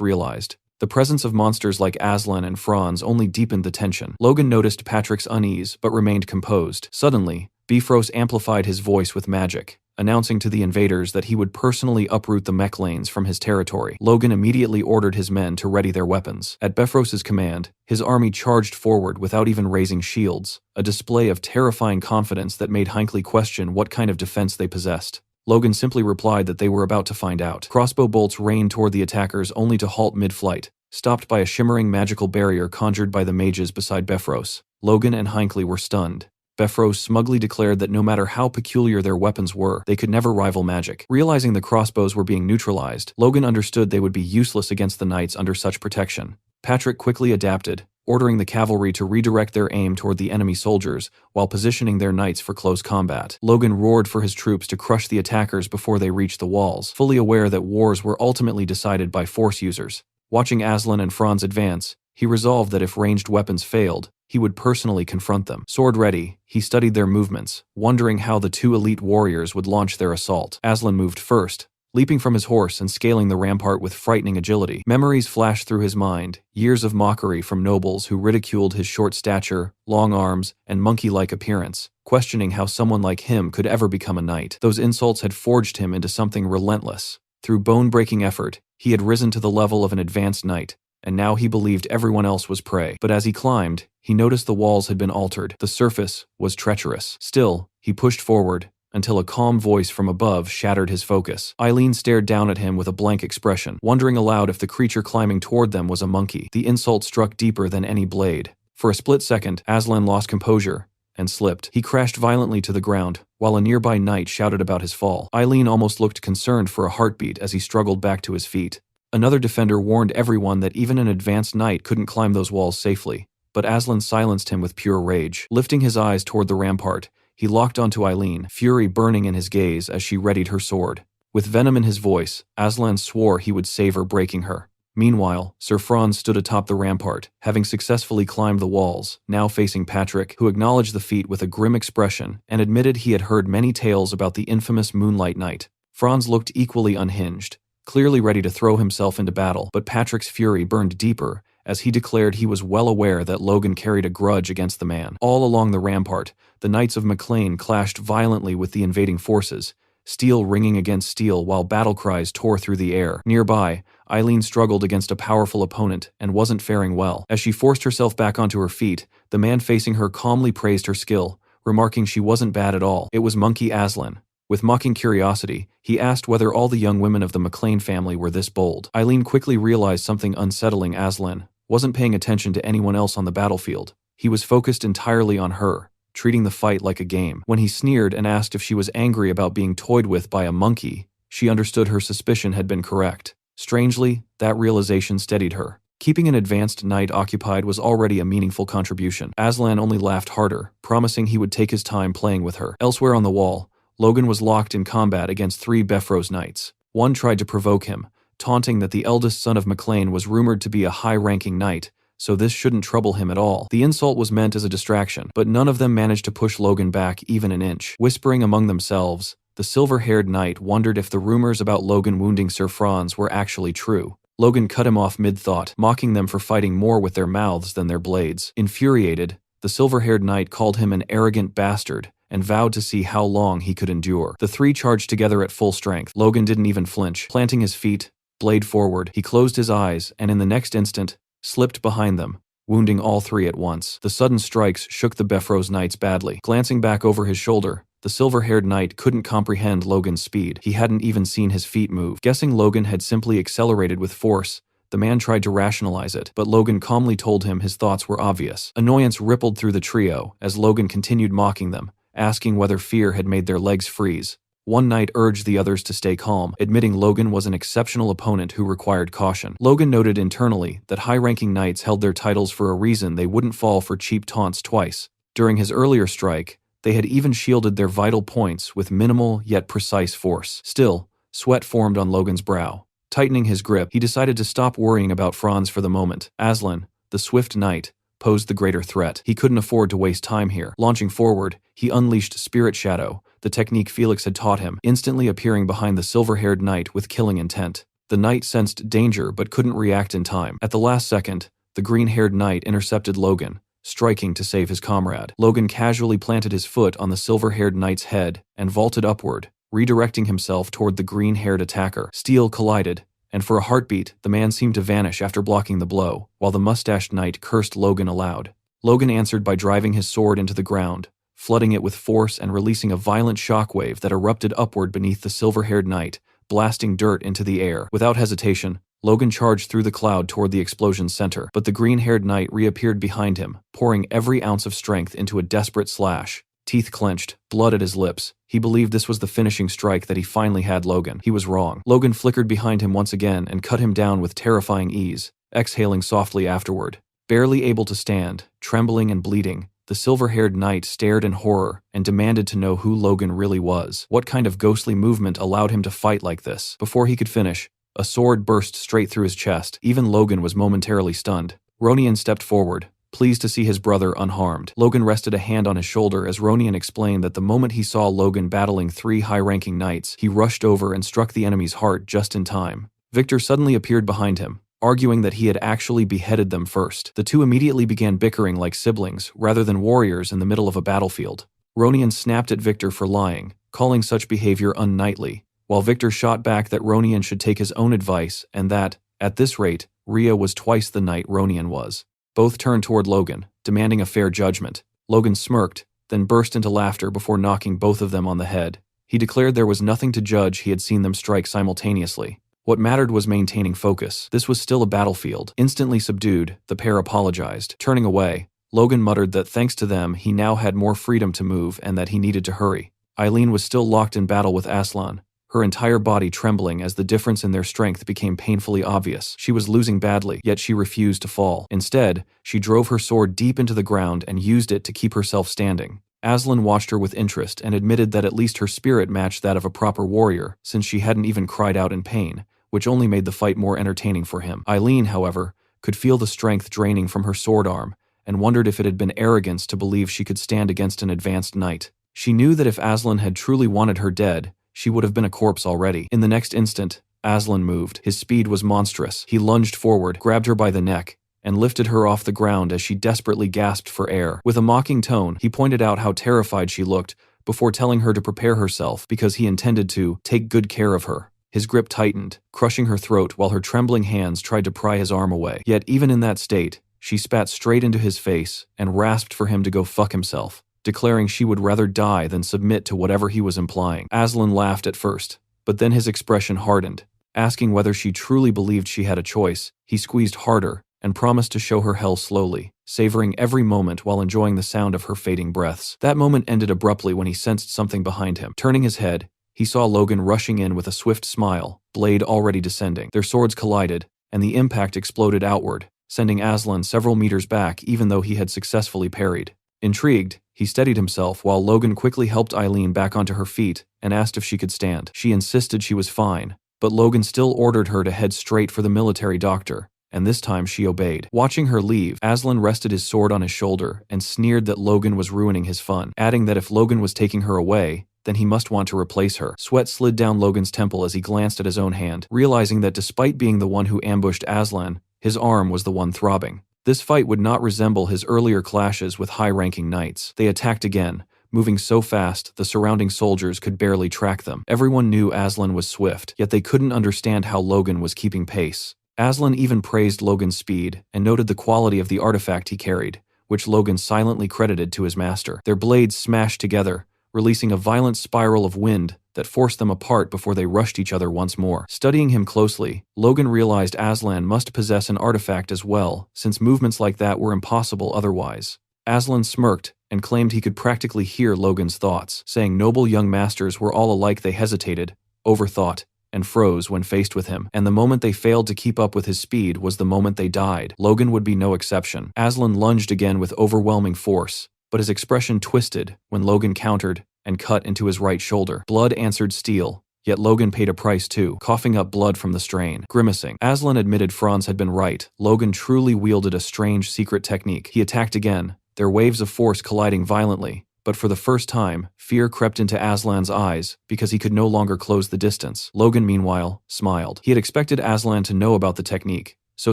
realized. The presence of monsters like Aslan and Franz only deepened the tension. Logan noticed Patrick's unease, but remained composed. Suddenly, Bifrost amplified his voice with magic, announcing to the invaders that he would personally uproot the McLeans from his territory. Logan immediately ordered his men to ready their weapons. At Befrost's command, his army charged forward without even raising shields, a display of terrifying confidence that made Hinckley question what kind of defense they possessed. Logan simply replied that they were about to find out. Crossbow bolts rained toward the attackers only to halt mid-flight, stopped by a shimmering magical barrier conjured by the mages beside Befros. Logan and Hinckley were stunned. Befros smugly declared that no matter how peculiar their weapons were, they could never rival magic. Realizing the crossbows were being neutralized, Logan understood they would be useless against the knights under such protection. Patrick quickly adapted, ordering the cavalry to redirect their aim toward the enemy soldiers while positioning their knights for close combat. Logan roared for his troops to crush the attackers before they reached the walls, fully aware that wars were ultimately decided by force users. Watching Aslan and Franz advance, he resolved that if ranged weapons failed, he would personally confront them. Sword ready, he studied their movements, wondering how the two elite warriors would launch their assault. Aslan moved first, leaping from his horse and scaling the rampart with frightening agility. Memories flashed through his mind, years of mockery from nobles who ridiculed his short stature, long arms, and monkey-like appearance, questioning how someone like him could ever become a knight. Those insults had forged him into something relentless. Through bone-breaking effort, he had risen to the level of an advanced knight, and now he believed everyone else was prey. But as he climbed, he noticed the walls had been altered. The surface was treacherous. Still, he pushed forward, until a calm voice from above shattered his focus. Eileen stared down at him with a blank expression, wondering aloud if the creature climbing toward them was a monkey. The insult struck deeper than any blade. For a split second, Aslan lost composure and slipped. He crashed violently to the ground, while a nearby knight shouted about his fall. Eileen almost looked concerned for a heartbeat as he struggled back to his feet. Another defender warned everyone that even an advanced knight couldn't climb those walls safely, but Aslan silenced him with pure rage. Lifting his eyes toward the rampart, he locked onto Eileen, fury burning in his gaze as she readied her sword. With venom in his voice, Aslan swore he would save her, breaking her. Meanwhile, Sir Franz stood atop the rampart, having successfully climbed the walls, now facing Patrick, who acknowledged the feat with a grim expression and admitted he had heard many tales about the infamous Moonlight Knight. Franz looked equally unhinged, clearly ready to throw himself into battle, but Patrick's fury burned deeper as he declared he was well aware that Logan carried a grudge against the man. All along the rampart, the Knights of McLean clashed violently with the invading forces, steel ringing against steel while battle cries tore through the air. Nearby, Eileen struggled against a powerful opponent and wasn't faring well. As she forced herself back onto her feet, the man facing her calmly praised her skill, remarking she wasn't bad at all. It was Monkey Aslan. With mocking curiosity, he asked whether all the young women of the McLean family were this bold. Eileen quickly realized something unsettling. Aslan wasn't paying attention to anyone else on the battlefield. He was focused entirely on her, treating the fight like a game. When he sneered and asked if she was angry about being toyed with by a monkey, she understood her suspicion had been correct. Strangely, that realization steadied her. Keeping an advanced knight occupied was already a meaningful contribution. Aslan only laughed harder, promising he would take his time playing with her. Elsewhere on the wall, Logan was locked in combat against 3 Befros knights. One tried to provoke him, taunting that the eldest son of McLean was rumored to be a high-ranking knight, so this shouldn't trouble him at all. The insult was meant as a distraction, but none of them managed to push Logan back even an inch. Whispering among themselves, the silver-haired knight wondered if the rumors about Logan wounding Sir Franz were actually true. Logan cut him off mid-thought, mocking them for fighting more with their mouths than their blades. Infuriated, the silver-haired knight called him an arrogant bastard and vowed to see how long he could endure. The 3 charged together at full strength. Logan didn't even flinch. Planting his feet, blade forward, he closed his eyes, and in the next instant, slipped behind them, wounding all three at once. The sudden strikes shook the Befros knights badly. Glancing back over his shoulder, the silver-haired knight couldn't comprehend Logan's speed. He hadn't even seen his feet move. Guessing Logan had simply accelerated with force, the man tried to rationalize it, but Logan calmly told him his thoughts were obvious. Annoyance rippled through the trio as Logan continued mocking them, asking whether fear had made their legs freeze. One knight urged the others to stay calm, admitting Logan was an exceptional opponent who required caution. Logan noted internally that high-ranking knights held their titles for a reason. They wouldn't fall for cheap taunts twice. During his earlier strike, they had even shielded their vital points with minimal yet precise force. Still, sweat formed on Logan's brow. Tightening his grip, he decided to stop worrying about Franz for the moment. Aslan, the swift knight, posed the greater threat. He couldn't afford to waste time here. Launching forward, he unleashed Spirit Shadow, the technique Felix had taught him, instantly appearing behind the silver-haired knight with killing intent. The knight sensed danger but couldn't react in time. At the last second, the green-haired knight intercepted Logan, striking to save his comrade. Logan casually planted his foot on the silver-haired knight's head and vaulted upward, redirecting himself toward the green-haired attacker. Steel collided, and for a heartbeat, the man seemed to vanish after blocking the blow, while the mustached knight cursed Logan aloud. Logan answered by driving his sword into the ground, flooding it with force and releasing a violent shockwave that erupted upward beneath the silver-haired knight, blasting dirt into the air. Without hesitation, Logan charged through the cloud toward the explosion's center, but the green-haired knight reappeared behind him, pouring every ounce of strength into a desperate slash. Teeth clenched, blood at his lips. He believed this was the finishing strike that he finally had Logan. He was wrong. Logan flickered behind him once again and cut him down with terrifying ease, exhaling softly afterward. Barely able to stand, trembling and bleeding, the silver-haired knight stared in horror and demanded to know who Logan really was. What kind of ghostly movement allowed him to fight like this? Before he could finish, a sword burst straight through his chest. Even Logan was momentarily stunned. Ronian stepped forward, pleased to see his brother unharmed. Logan rested a hand on his shoulder as Ronian explained that the moment he saw Logan battling three high-ranking knights, he rushed over and struck the enemy's heart just in time. Victor suddenly appeared behind him, arguing that he had actually beheaded them first. The two immediately began bickering like siblings, rather than warriors in the middle of a battlefield. Ronian snapped at Victor for lying, calling such behavior unknightly, while Victor shot back that Ronian should take his own advice and that, at this rate, Rhea was twice the knight Ronian was. Both turned toward Logan, demanding a fair judgment. Logan smirked, then burst into laughter before knocking both of them on the head. He declared there was nothing to judge. He had seen them strike simultaneously. What mattered was maintaining focus. This was still a battlefield. Instantly subdued, the pair apologized. Turning away, Logan muttered that thanks to them, he now had more freedom to move and that he needed to hurry. Eileen was still locked in battle with Aslan, her entire body trembling as the difference in their strength became painfully obvious. She was losing badly, yet she refused to fall. Instead, she drove her sword deep into the ground and used it to keep herself standing. Aslan watched her with interest and admitted that at least her spirit matched that of a proper warrior, since she hadn't even cried out in pain, which only made the fight more entertaining for him. Eileen, however, could feel the strength draining from her sword arm, and wondered if it had been arrogance to believe she could stand against an advanced knight. She knew that if Aslan had truly wanted her dead, she would have been a corpse already. In the next instant, Aslan moved. His speed was monstrous. He lunged forward, grabbed her by the neck, and lifted her off the ground as she desperately gasped for air. With a mocking tone, he pointed out how terrified she looked, before telling her to prepare herself because he intended to take good care of her. His grip tightened, crushing her throat while her trembling hands tried to pry his arm away. Yet even in that state, she spat straight into his face and rasped for him to go fuck himself, declaring she would rather die than submit to whatever he was implying. Aslan laughed at first, but then his expression hardened. Asking whether she truly believed she had a choice, he squeezed harder and promised to show her hell slowly, savoring every moment while enjoying the sound of her fading breaths. That moment ended abruptly when he sensed something behind him. Turning his head, he saw Logan rushing in with a swift smile, blade already descending. Their swords collided, and the impact exploded outward, sending Aslan several meters back even though he had successfully parried. Intrigued, he steadied himself while Logan quickly helped Eileen back onto her feet and asked if she could stand. She insisted she was fine, but Logan still ordered her to head straight for the military doctor, and this time she obeyed. Watching her leave, Aslan rested his sword on his shoulder and sneered that Logan was ruining his fun, adding that if Logan was taking her away, then he must want to replace her. Sweat slid down Logan's temple as he glanced at his own hand, realizing that despite being the one who ambushed Aslan, his arm was the one throbbing. This fight would not resemble his earlier clashes with high-ranking knights. They attacked again, moving so fast the surrounding soldiers could barely track them. Everyone knew Aslan was swift, yet they couldn't understand how Logan was keeping pace. Aslan even praised Logan's speed and noted the quality of the artifact he carried, which Logan silently credited to his master. Their blades smashed together, releasing a violent spiral of wind that forced them apart before they rushed each other once more. Studying him closely, Logan realized Aslan must possess an artifact as well, since movements like that were impossible otherwise. Aslan smirked and claimed he could practically hear Logan's thoughts, saying noble young masters were all alike. They hesitated, overthought, and froze when faced with him, and the moment they failed to keep up with his speed was the moment they died. Logan would be no exception. Aslan lunged again with overwhelming force, but his expression twisted when Logan countered and cut into his right shoulder. Blood answered steel, yet Logan paid a price too, coughing up blood from the strain. Grimacing, Aslan admitted Franz had been right. Logan truly wielded a strange secret technique. He attacked again, their waves of force colliding violently, but for the first time, fear crept into Aslan's eyes because he could no longer close the distance. Logan, meanwhile, smiled. He had expected Aslan to know about the technique, so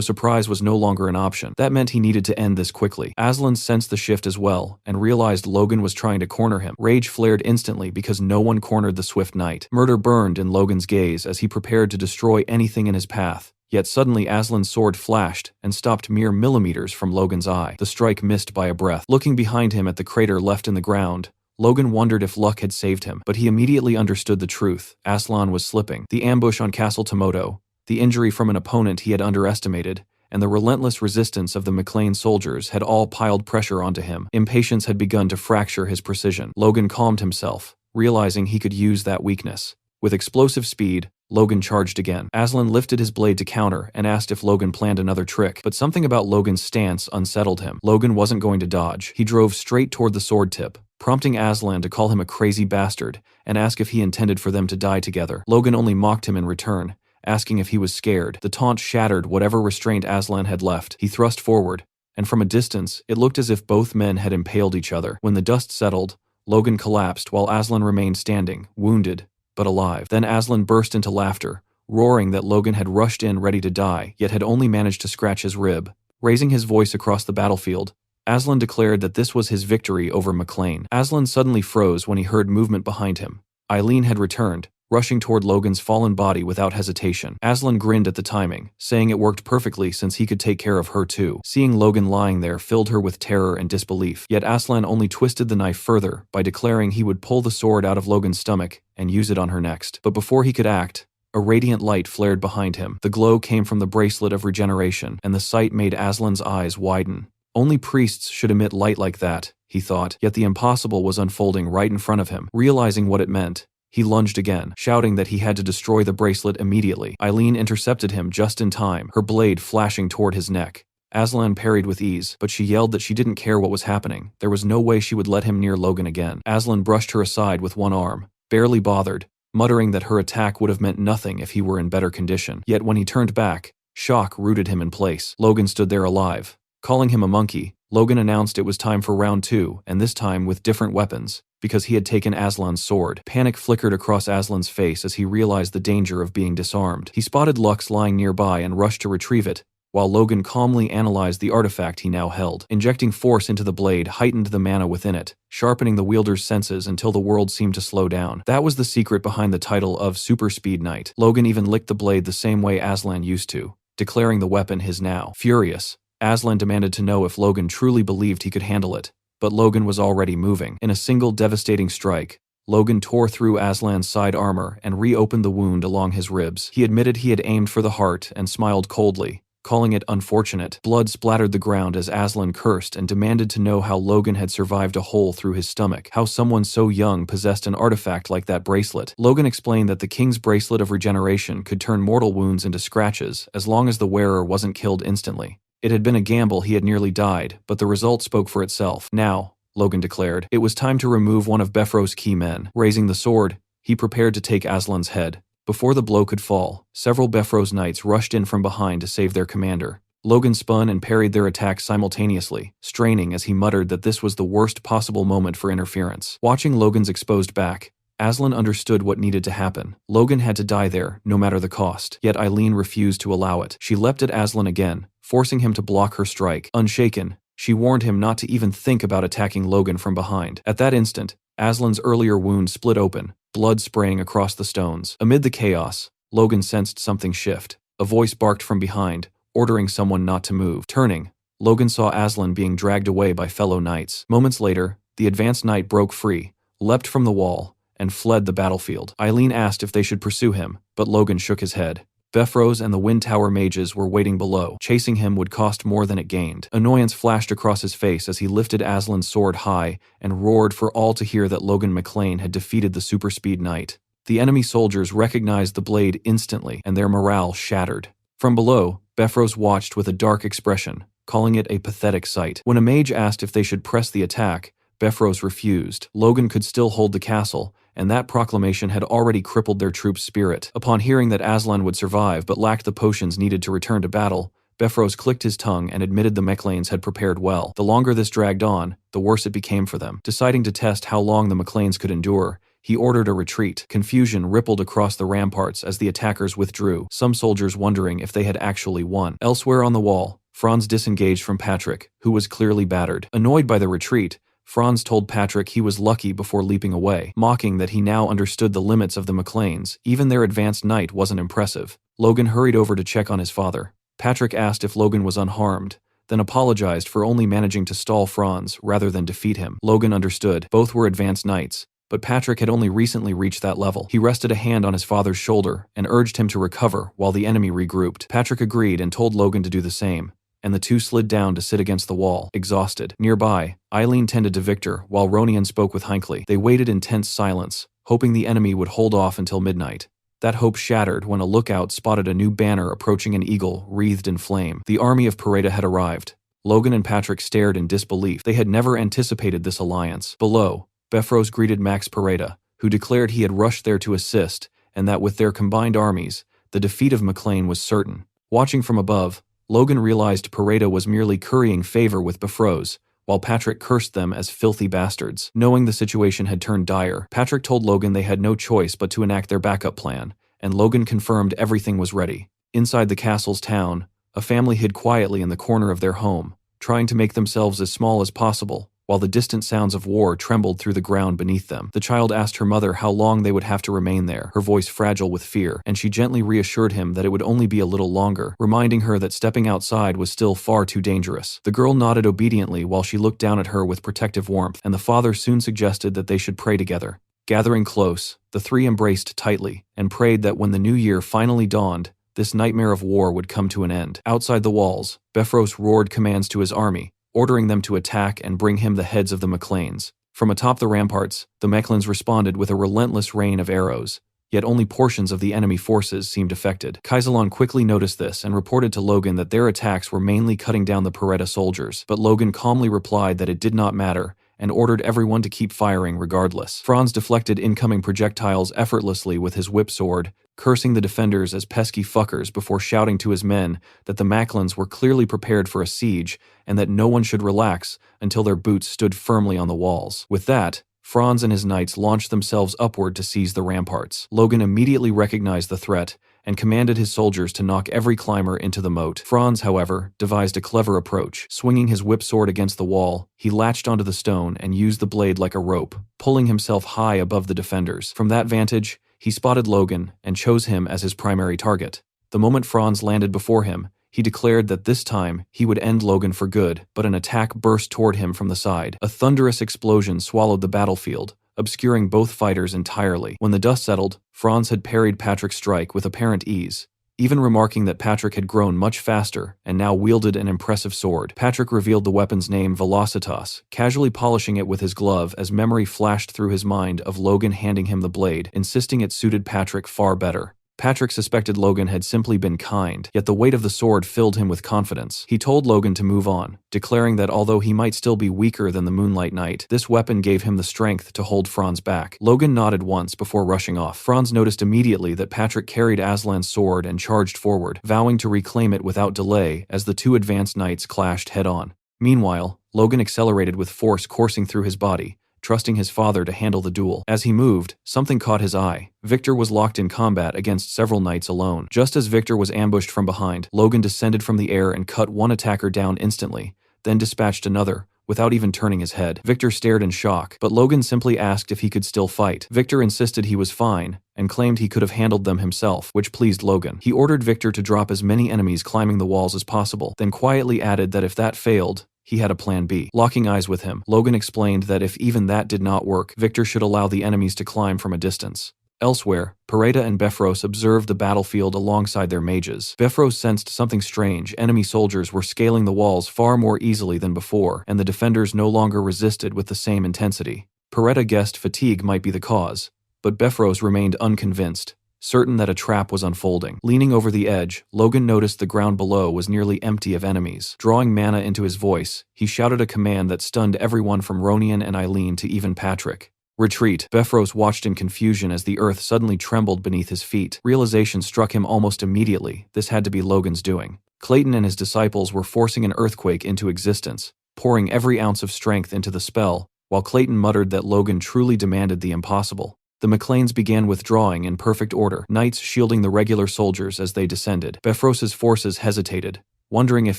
surprise was no longer an option. That meant he needed to end this quickly. Aslan sensed the shift as well and realized Logan was trying to corner him. Rage flared instantly because no one cornered the swift knight. Murder burned in Logan's gaze as he prepared to destroy anything in his path. Yet suddenly Aslan's sword flashed and stopped mere millimeters from Logan's eye. The strike missed by a breath. Looking behind him at the crater left in the ground, Logan wondered if luck had saved him, but he immediately understood the truth. Aslan was slipping. The ambush on Castle Tomoto, the injury from an opponent he had underestimated, and the relentless resistance of the McLean soldiers had all piled pressure onto him. Impatience had begun to fracture his precision. Logan calmed himself, realizing he could use that weakness. With explosive speed, Logan charged again. Aslan lifted his blade to counter and asked if Logan planned another trick, but something about Logan's stance unsettled him. Logan wasn't going to dodge. He drove straight toward the sword tip, prompting Aslan to call him a crazy bastard and ask if he intended for them to die together. Logan only mocked him in return, asking if he was scared. The taunt shattered whatever restraint Aslan had left. He thrust forward, and from a distance, it looked as if both men had impaled each other. When the dust settled, Logan collapsed while Aslan remained standing, wounded, but alive. Then Aslan burst into laughter, roaring that Logan had rushed in ready to die, yet had only managed to scratch his rib. Raising his voice across the battlefield, Aslan declared that this was his victory over McLean. Aslan suddenly froze when he heard movement behind him. Eileen had returned, rushing toward Logan's fallen body without hesitation. Aslan grinned at the timing, saying it worked perfectly since he could take care of her too. Seeing Logan lying there filled her with terror and disbelief, yet Aslan only twisted the knife further by declaring he would pull the sword out of Logan's stomach and use it on her next. But before he could act, a radiant light flared behind him. The glow came from the bracelet of regeneration, and the sight made Aslan's eyes widen. Only priests should emit light like that, he thought, yet the impossible was unfolding right in front of him. Realizing what it meant, he lunged again, shouting that he had to destroy the bracelet immediately. Eileen intercepted him just in time, her blade flashing toward his neck. Aslan parried with ease, but she yelled that she didn't care what was happening. There was no way she would let him near Logan again. Aslan brushed her aside with one arm, barely bothered, muttering that her attack would have meant nothing if he were in better condition. Yet when he turned back, shock rooted him in place. Logan stood there alive. Calling him a monkey, Logan announced it was time for round 2, and this time with different weapons, because he had taken Aslan's sword. Panic flickered across Aslan's face as he realized the danger of being disarmed. He spotted Lux lying nearby and rushed to retrieve it, while Logan calmly analyzed the artifact he now held. Injecting force into the blade heightened the mana within it, sharpening the wielder's senses until the world seemed to slow down. That was the secret behind the title of Super Speed Knight. Logan even licked the blade the same way Aslan used to, declaring the weapon his now. Furious, Aslan demanded to know if Logan truly believed he could handle it, but Logan was already moving. In a single devastating strike, Logan tore through Aslan's side armor and reopened the wound along his ribs. He admitted he had aimed for the heart and smiled coldly, calling it unfortunate. Blood splattered the ground as Aslan cursed and demanded to know how Logan had survived a hole through his stomach, how someone so young possessed an artifact like that bracelet. Logan explained that the king's bracelet of regeneration could turn mortal wounds into scratches as long as the wearer wasn't killed instantly. It had been a gamble. He had nearly died, but the result spoke for itself. Now, Logan declared, it was time to remove one of Befro's key men. Raising the sword, he prepared to take Aslan's head. Before the blow could fall, several Befro's knights rushed in from behind to save their commander. Logan spun and parried their attacks simultaneously, straining as he muttered that this was the worst possible moment for interference. Watching Logan's exposed back, Aslan understood what needed to happen. Logan had to die there, no matter the cost. Yet Eileen refused to allow it. She leapt at Aslan again, forcing him to block her strike. Unshaken, she warned him not to even think about attacking Logan from behind. At that instant, Aslan's earlier wound split open, blood spraying across the stones. Amid the chaos, Logan sensed something shift. A voice barked from behind, ordering someone not to move. Turning, Logan saw Aslan being dragged away by fellow knights. Moments later, the advanced knight broke free, leapt from the wall, and fled the battlefield. Eileen asked if they should pursue him, but Logan shook his head. Befrose and the Wind Tower mages were waiting below. Chasing him would cost more than it gained. Annoyance flashed across his face as he lifted Aslan's sword high and roared for all to hear that Logan McLean had defeated the super-speed knight. The enemy soldiers recognized the blade instantly, and their morale shattered. From below, Befrose watched with a dark expression, calling it a pathetic sight. When a mage asked if they should press the attack, Befrose refused. Logan could still hold the castle, and that proclamation had already crippled their troops' spirit. Upon hearing that Aslan would survive but lacked the potions needed to return to battle, Befrose clicked his tongue and admitted the McLeans had prepared well. The longer this dragged on, the worse it became for them. Deciding to test how long the McLeans could endure, he ordered a retreat. Confusion rippled across the ramparts as the attackers withdrew, some soldiers wondering if they had actually won. Elsewhere on the wall, Franz disengaged from Patrick, who was clearly battered. Annoyed by the retreat, Franz told Patrick he was lucky before leaping away, mocking that he now understood the limits of the McLeans. Even their advanced knight wasn't impressive. Logan hurried over to check on his father. Patrick asked if Logan was unharmed, then apologized for only managing to stall Franz rather than defeat him. Logan understood. Both were advanced knights, but Patrick had only recently reached that level. He rested a hand on his father's shoulder and urged him to recover while the enemy regrouped. Patrick agreed and told Logan to do the same, and the two slid down to sit against the wall, exhausted. Nearby, Eileen tended to Victor while Ronian spoke with Hinckley. They waited in tense silence, hoping the enemy would hold off until midnight. That hope shattered when a lookout spotted a new banner approaching an eagle wreathed in flame. The army of Pareda had arrived. Logan and Patrick stared in disbelief. They had never anticipated this alliance. Below, Befrose greeted Max Pareda, who declared he had rushed there to assist, and that with their combined armies, the defeat of McLean was certain. Watching from above, Logan realized Pareda was merely currying favor with Befrose, while Patrick cursed them as filthy bastards. Knowing the situation had turned dire, Patrick told Logan they had no choice but to enact their backup plan, and Logan confirmed everything was ready. Inside the castle's town, a family hid quietly in the corner of their home, trying to make themselves as small as possible, while the distant sounds of war trembled through the ground beneath them. The child asked her mother how long they would have to remain there, her voice fragile with fear, and she gently reassured him that it would only be a little longer, reminding her that stepping outside was still far too dangerous. The girl nodded obediently while she looked down at her with protective warmth, and the father soon suggested that they should pray together. Gathering close, the three embraced tightly, and prayed that when the new year finally dawned, this nightmare of war would come to an end. Outside the walls, Befrose roared commands to his army, ordering them to attack and bring him the heads of the McLeans. From atop the ramparts, the McLeans responded with a relentless rain of arrows, yet only portions of the enemy forces seemed affected. Kaisalon quickly noticed this and reported to Logan that their attacks were mainly cutting down the Pareda soldiers, but Logan calmly replied that it did not matter and ordered everyone to keep firing regardless. Franz deflected incoming projectiles effortlessly with his whip sword, cursing the defenders as pesky fuckers before shouting to his men that the McLeans were clearly prepared for a siege and that no one should relax until their boots stood firmly on the walls. With that, Franz and his knights launched themselves upward to seize the ramparts. Logan immediately recognized the threat and commanded his soldiers to knock every climber into the moat. Franz, however, devised a clever approach. Swinging his whip sword against the wall, he latched onto the stone and used the blade like a rope, pulling himself high above the defenders. From that vantage, he spotted Logan and chose him as his primary target. The moment Franz landed before him, he declared that this time he would end Logan for good, but an attack burst toward him from the side. A thunderous explosion swallowed the battlefield, obscuring both fighters entirely. When the dust settled, Franz had parried Patrick's strike with apparent ease, even remarking that Patrick had grown much faster and now wielded an impressive sword. Patrick revealed the weapon's name, Velocitas, casually polishing it with his glove as memory flashed through his mind of Logan handing him the blade, insisting it suited Patrick far better. Patrick suspected Logan had simply been kind, yet the weight of the sword filled him with confidence. He told Logan to move on, declaring that although he might still be weaker than the Moonlight Knight, this weapon gave him the strength to hold Franz back. Logan nodded once before rushing off. Franz noticed immediately that Patrick carried Aslan's sword and charged forward, vowing to reclaim it without delay as the two advanced knights clashed head-on. Meanwhile, Logan accelerated with force coursing through his body, trusting his father to handle the duel. As he moved, something caught his eye. Victor was locked in combat against several knights alone. Just as Victor was ambushed from behind, Logan descended from the air and cut one attacker down instantly, then dispatched another, without even turning his head. Victor stared in shock, but Logan simply asked if he could still fight. Victor insisted he was fine, and claimed he could have handled them himself, which pleased Logan. He ordered Victor to drop as many enemies climbing the walls as possible, then quietly added that if that failed, he had a plan B. Locking eyes with him, Logan explained that if even that did not work, Victor should allow the enemies to climb from a distance. Elsewhere, Pareda and Bifrost observed the battlefield alongside their mages. Bifrost sensed something strange. Enemy soldiers were scaling the walls far more easily than before, and the defenders no longer resisted with the same intensity. Pareda guessed fatigue might be the cause, but Bifrost remained unconvinced, certain that a trap was unfolding. Leaning over the edge, Logan noticed the ground below was nearly empty of enemies. Drawing mana into his voice, he shouted a command that stunned everyone from Ronian and Eileen to even Patrick. Retreat. Bifrost watched in confusion as the earth suddenly trembled beneath his feet. Realization struck him almost immediately. This had to be Logan's doing. Clayton and his disciples were forcing an earthquake into existence, pouring every ounce of strength into the spell, while Clayton muttered that Logan truly demanded the impossible. The McLeans began withdrawing in perfect order, knights shielding the regular soldiers as they descended. Bifrost's forces hesitated, wondering if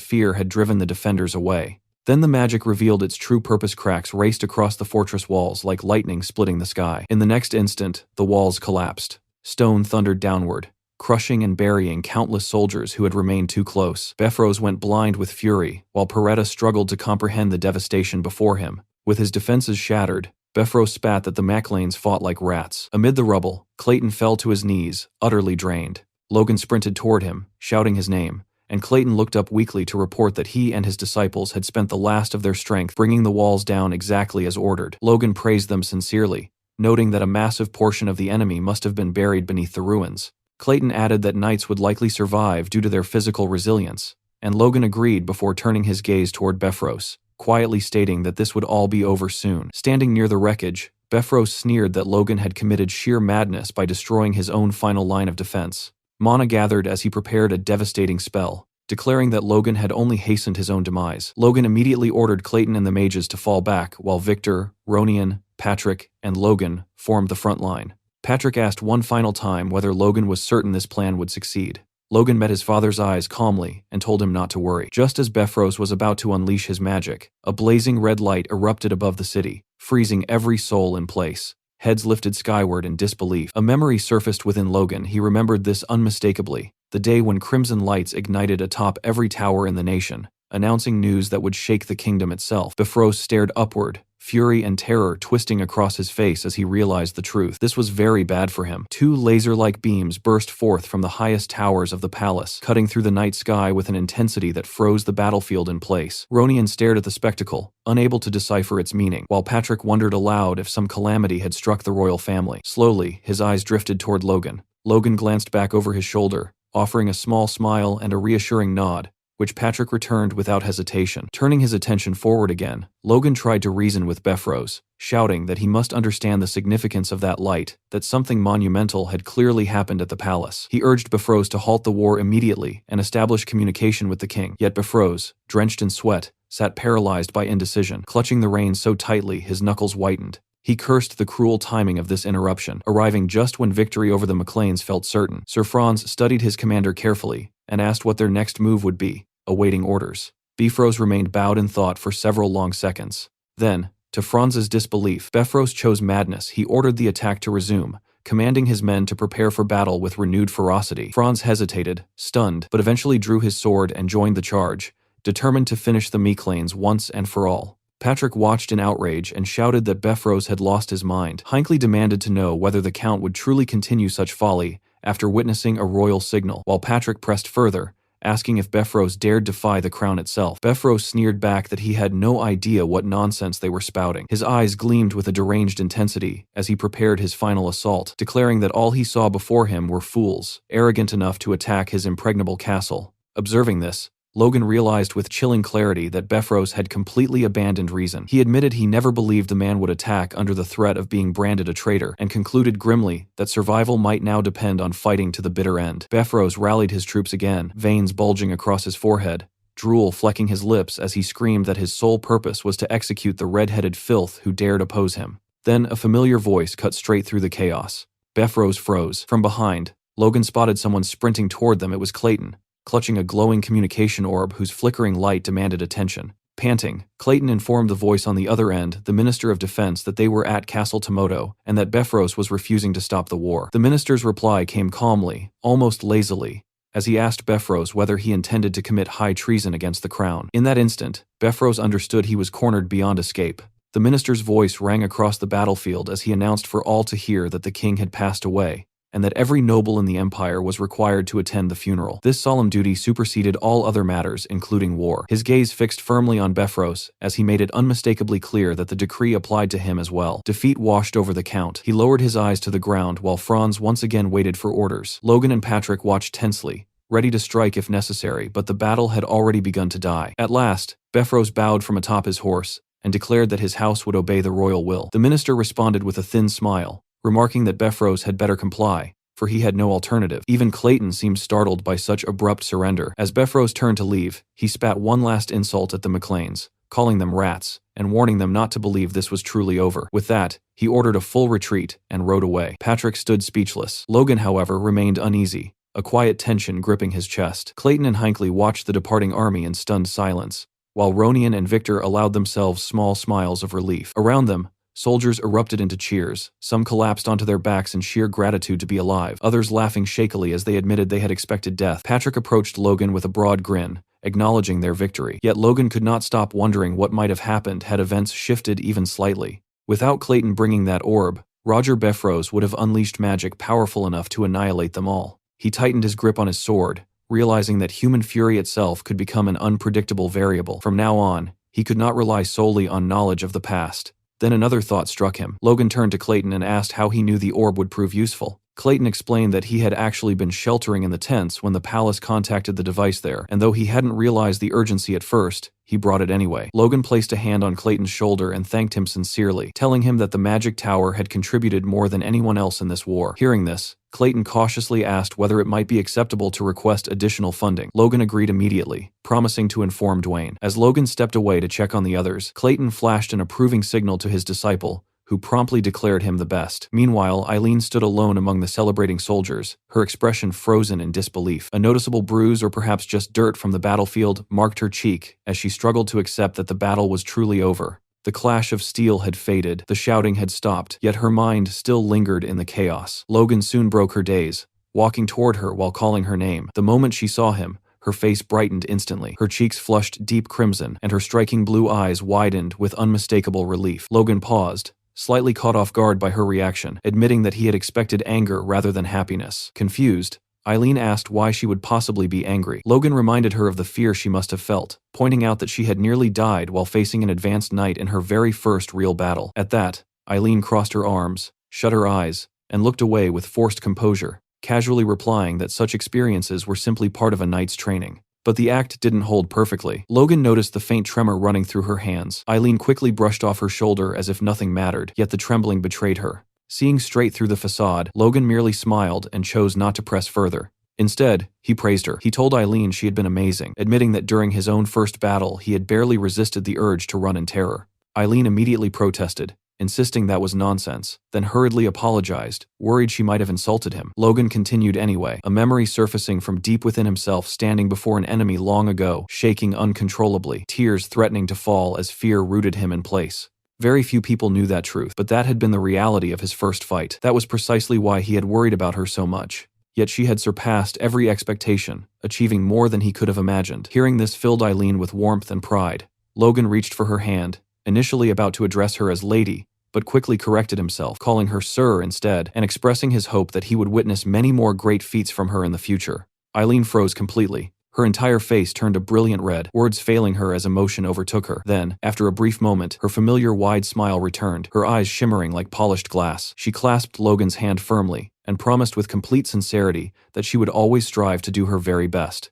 fear had driven the defenders away. Then the magic revealed its true purpose. Cracks raced across the fortress walls like lightning splitting the sky. In the next instant, the walls collapsed. Stone thundered downward, crushing and burying countless soldiers who had remained too close. Bifrost went blind with fury, while Pareda struggled to comprehend the devastation before him. With his defenses shattered, Bifrost spat that the McLeans fought like rats. Amid the rubble, Clayton fell to his knees, utterly drained. Logan sprinted toward him, shouting his name, and Clayton looked up weakly to report that he and his disciples had spent the last of their strength bringing the walls down exactly as ordered. Logan praised them sincerely, noting that a massive portion of the enemy must have been buried beneath the ruins. Clayton added that knights would likely survive due to their physical resilience, and Logan agreed before turning his gaze toward Bifrost, quietly stating that this would all be over soon. Standing near the wreckage, Bifrost sneered that Logan had committed sheer madness by destroying his own final line of defense. Mana gathered as he prepared a devastating spell, declaring that Logan had only hastened his own demise. Logan immediately ordered Clayton and the mages to fall back, while Victor, Ronian, Patrick, and Logan formed the front line. Patrick asked one final time whether Logan was certain this plan would succeed. Logan met his father's eyes calmly and told him not to worry. Just as Bifrost was about to unleash his magic, a blazing red light erupted above the city, freezing every soul in place. Heads lifted skyward in disbelief. A memory surfaced within Logan. He remembered this unmistakably. The day when crimson lights ignited atop every tower in the nation, announcing news that would shake the kingdom itself. Bifrost stared upward, fury and terror twisting across his face as he realized the truth. This was very bad for him. Two laser-like beams burst forth from the highest towers of the palace, cutting through the night sky with an intensity that froze the battlefield in place. Ronian stared at the spectacle, unable to decipher its meaning, while Patrick wondered aloud if some calamity had struck the royal family. Slowly, his eyes drifted toward Logan. Logan glanced back over his shoulder, offering a small smile and a reassuring nod, which Patrick returned without hesitation. Turning his attention forward again, Logan tried to reason with Bifrost, shouting that he must understand the significance of that light, that something monumental had clearly happened at the palace. He urged Bifrost to halt the war immediately and establish communication with the king. Yet Bifrost, drenched in sweat, sat paralyzed by indecision, clutching the reins so tightly his knuckles whitened. He cursed the cruel timing of this interruption, arriving just when victory over the McLeans felt certain. Sir Franz studied his commander carefully and asked what their next move would be, awaiting orders. Bifrost remained bowed in thought for several long seconds. Then, to Franz's disbelief, Bifrost chose madness. He ordered the attack to resume, commanding his men to prepare for battle with renewed ferocity. Franz hesitated, stunned, but eventually drew his sword and joined the charge, determined to finish the McLeans once and for all. Patrick watched in outrage and shouted that Bifrost had lost his mind. Hinckley demanded to know whether the Count would truly continue such folly after witnessing a royal signal, while Patrick pressed further, asking if Bifrost dared defy the crown itself. Bifrost sneered back that he had no idea what nonsense they were spouting. His eyes gleamed with a deranged intensity as he prepared his final assault, declaring that all he saw before him were fools, arrogant enough to attack his impregnable castle. Observing this, Logan realized with chilling clarity that Bifrost had completely abandoned reason. He admitted he never believed the man would attack under the threat of being branded a traitor, and concluded grimly that survival might now depend on fighting to the bitter end. Bifrost rallied his troops again, veins bulging across his forehead, drool flecking his lips as he screamed that his sole purpose was to execute the red-headed filth who dared oppose him. Then a familiar voice cut straight through the chaos. Bifrost froze. From behind, Logan spotted someone sprinting toward them. It was Clayton, clutching a glowing communication orb whose flickering light demanded attention. Panting, Clayton informed the voice on the other end, the Minister of Defense, that they were at Castle Tomoto and that Befros was refusing to stop the war. The minister's reply came calmly, almost lazily, as he asked Befros whether he intended to commit high treason against the crown. In that instant, Befros understood he was cornered beyond escape. The minister's voice rang across the battlefield as he announced for all to hear that the king had passed away, and that every noble in the empire was required to attend the funeral. This solemn duty superseded all other matters, including war. His gaze fixed firmly on Befros, as he made it unmistakably clear that the decree applied to him as well. Defeat washed over the count. He lowered his eyes to the ground while Franz once again waited for orders. Logan and Patrick watched tensely, ready to strike if necessary, but the battle had already begun to die. At last, Befros bowed from atop his horse and declared that his house would obey the royal will. The minister responded with a thin smile, remarking that Befros had better comply, for he had no alternative. Even Clayton seemed startled by such abrupt surrender. As Befros turned to leave, he spat one last insult at the McLeans, calling them rats, and warning them not to believe this was truly over. With that, he ordered a full retreat and rode away. Patrick stood speechless. Logan, however, remained uneasy, a quiet tension gripping his chest. Clayton and Hinckley watched the departing army in stunned silence, while Ronian and Victor allowed themselves small smiles of relief. Around them, soldiers erupted into cheers. Some collapsed onto their backs in sheer gratitude to be alive, others laughing shakily as they admitted they had expected death. Patrick approached Logan with a broad grin, acknowledging their victory. Yet Logan could not stop wondering what might have happened had events shifted even slightly. Without Clayton bringing that orb, Roger Befros would have unleashed magic powerful enough to annihilate them all. He tightened his grip on his sword, realizing that human fury itself could become an unpredictable variable. From now on, he could not rely solely on knowledge of the past. Then another thought struck him. Logan turned to Clayton and asked how he knew the orb would prove useful. Clayton explained that he had actually been sheltering in the tents when the palace contacted the device there, and though he hadn't realized the urgency at first, he brought it anyway. Logan placed a hand on Clayton's shoulder and thanked him sincerely, telling him that the magic tower had contributed more than anyone else in this war. Hearing this, Clayton cautiously asked whether it might be acceptable to request additional funding. Logan agreed immediately, promising to inform Dwayne. As Logan stepped away to check on the others, Clayton flashed an approving signal to his disciple, who promptly declared him the best. Meanwhile, Eileen stood alone among the celebrating soldiers, her expression frozen in disbelief. A noticeable bruise, or perhaps just dirt from the battlefield, marked her cheek as she struggled to accept that the battle was truly over. The clash of steel had faded, the shouting had stopped, yet her mind still lingered in the chaos. Logan soon broke her daze, walking toward her while calling her name. The moment she saw him, her face brightened instantly. Her cheeks flushed deep crimson, and her striking blue eyes widened with unmistakable relief. Logan paused, slightly caught off guard by her reaction, admitting that he had expected anger rather than happiness. Confused, Eileen asked why she would possibly be angry. Logan reminded her of the fear she must have felt, pointing out that she had nearly died while facing an advanced knight in her very first real battle. At that, Eileen crossed her arms, shut her eyes, and looked away with forced composure, casually replying that such experiences were simply part of a knight's training. But the act didn't hold perfectly. Logan noticed the faint tremor running through her hands. Eileen quickly brushed off her shoulder as if nothing mattered, yet the trembling betrayed her. Seeing straight through the facade, Logan merely smiled and chose not to press further. Instead, he praised her. He told Eileen she had been amazing, admitting that during his own first battle he had barely resisted the urge to run in terror. Eileen immediately protested, insisting that was nonsense, then hurriedly apologized, worried she might have insulted him. Logan continued anyway, a memory surfacing from deep within himself, standing before an enemy long ago, shaking uncontrollably, tears threatening to fall as fear rooted him in place. Very few people knew that truth, but that had been the reality of his first fight. That was precisely why he had worried about her so much. Yet she had surpassed every expectation, achieving more than he could have imagined. Hearing this filled Eileen with warmth and pride. Logan reached for her hand, initially about to address her as lady, but quickly corrected himself, calling her sir instead, and expressing his hope that he would witness many more great feats from her in the future. Eileen froze completely. Her entire face turned a brilliant red, words failing her as emotion overtook her. Then, after a brief moment, her familiar wide smile returned, her eyes shimmering like polished glass. She clasped Logan's hand firmly, and promised with complete sincerity that she would always strive to do her very best.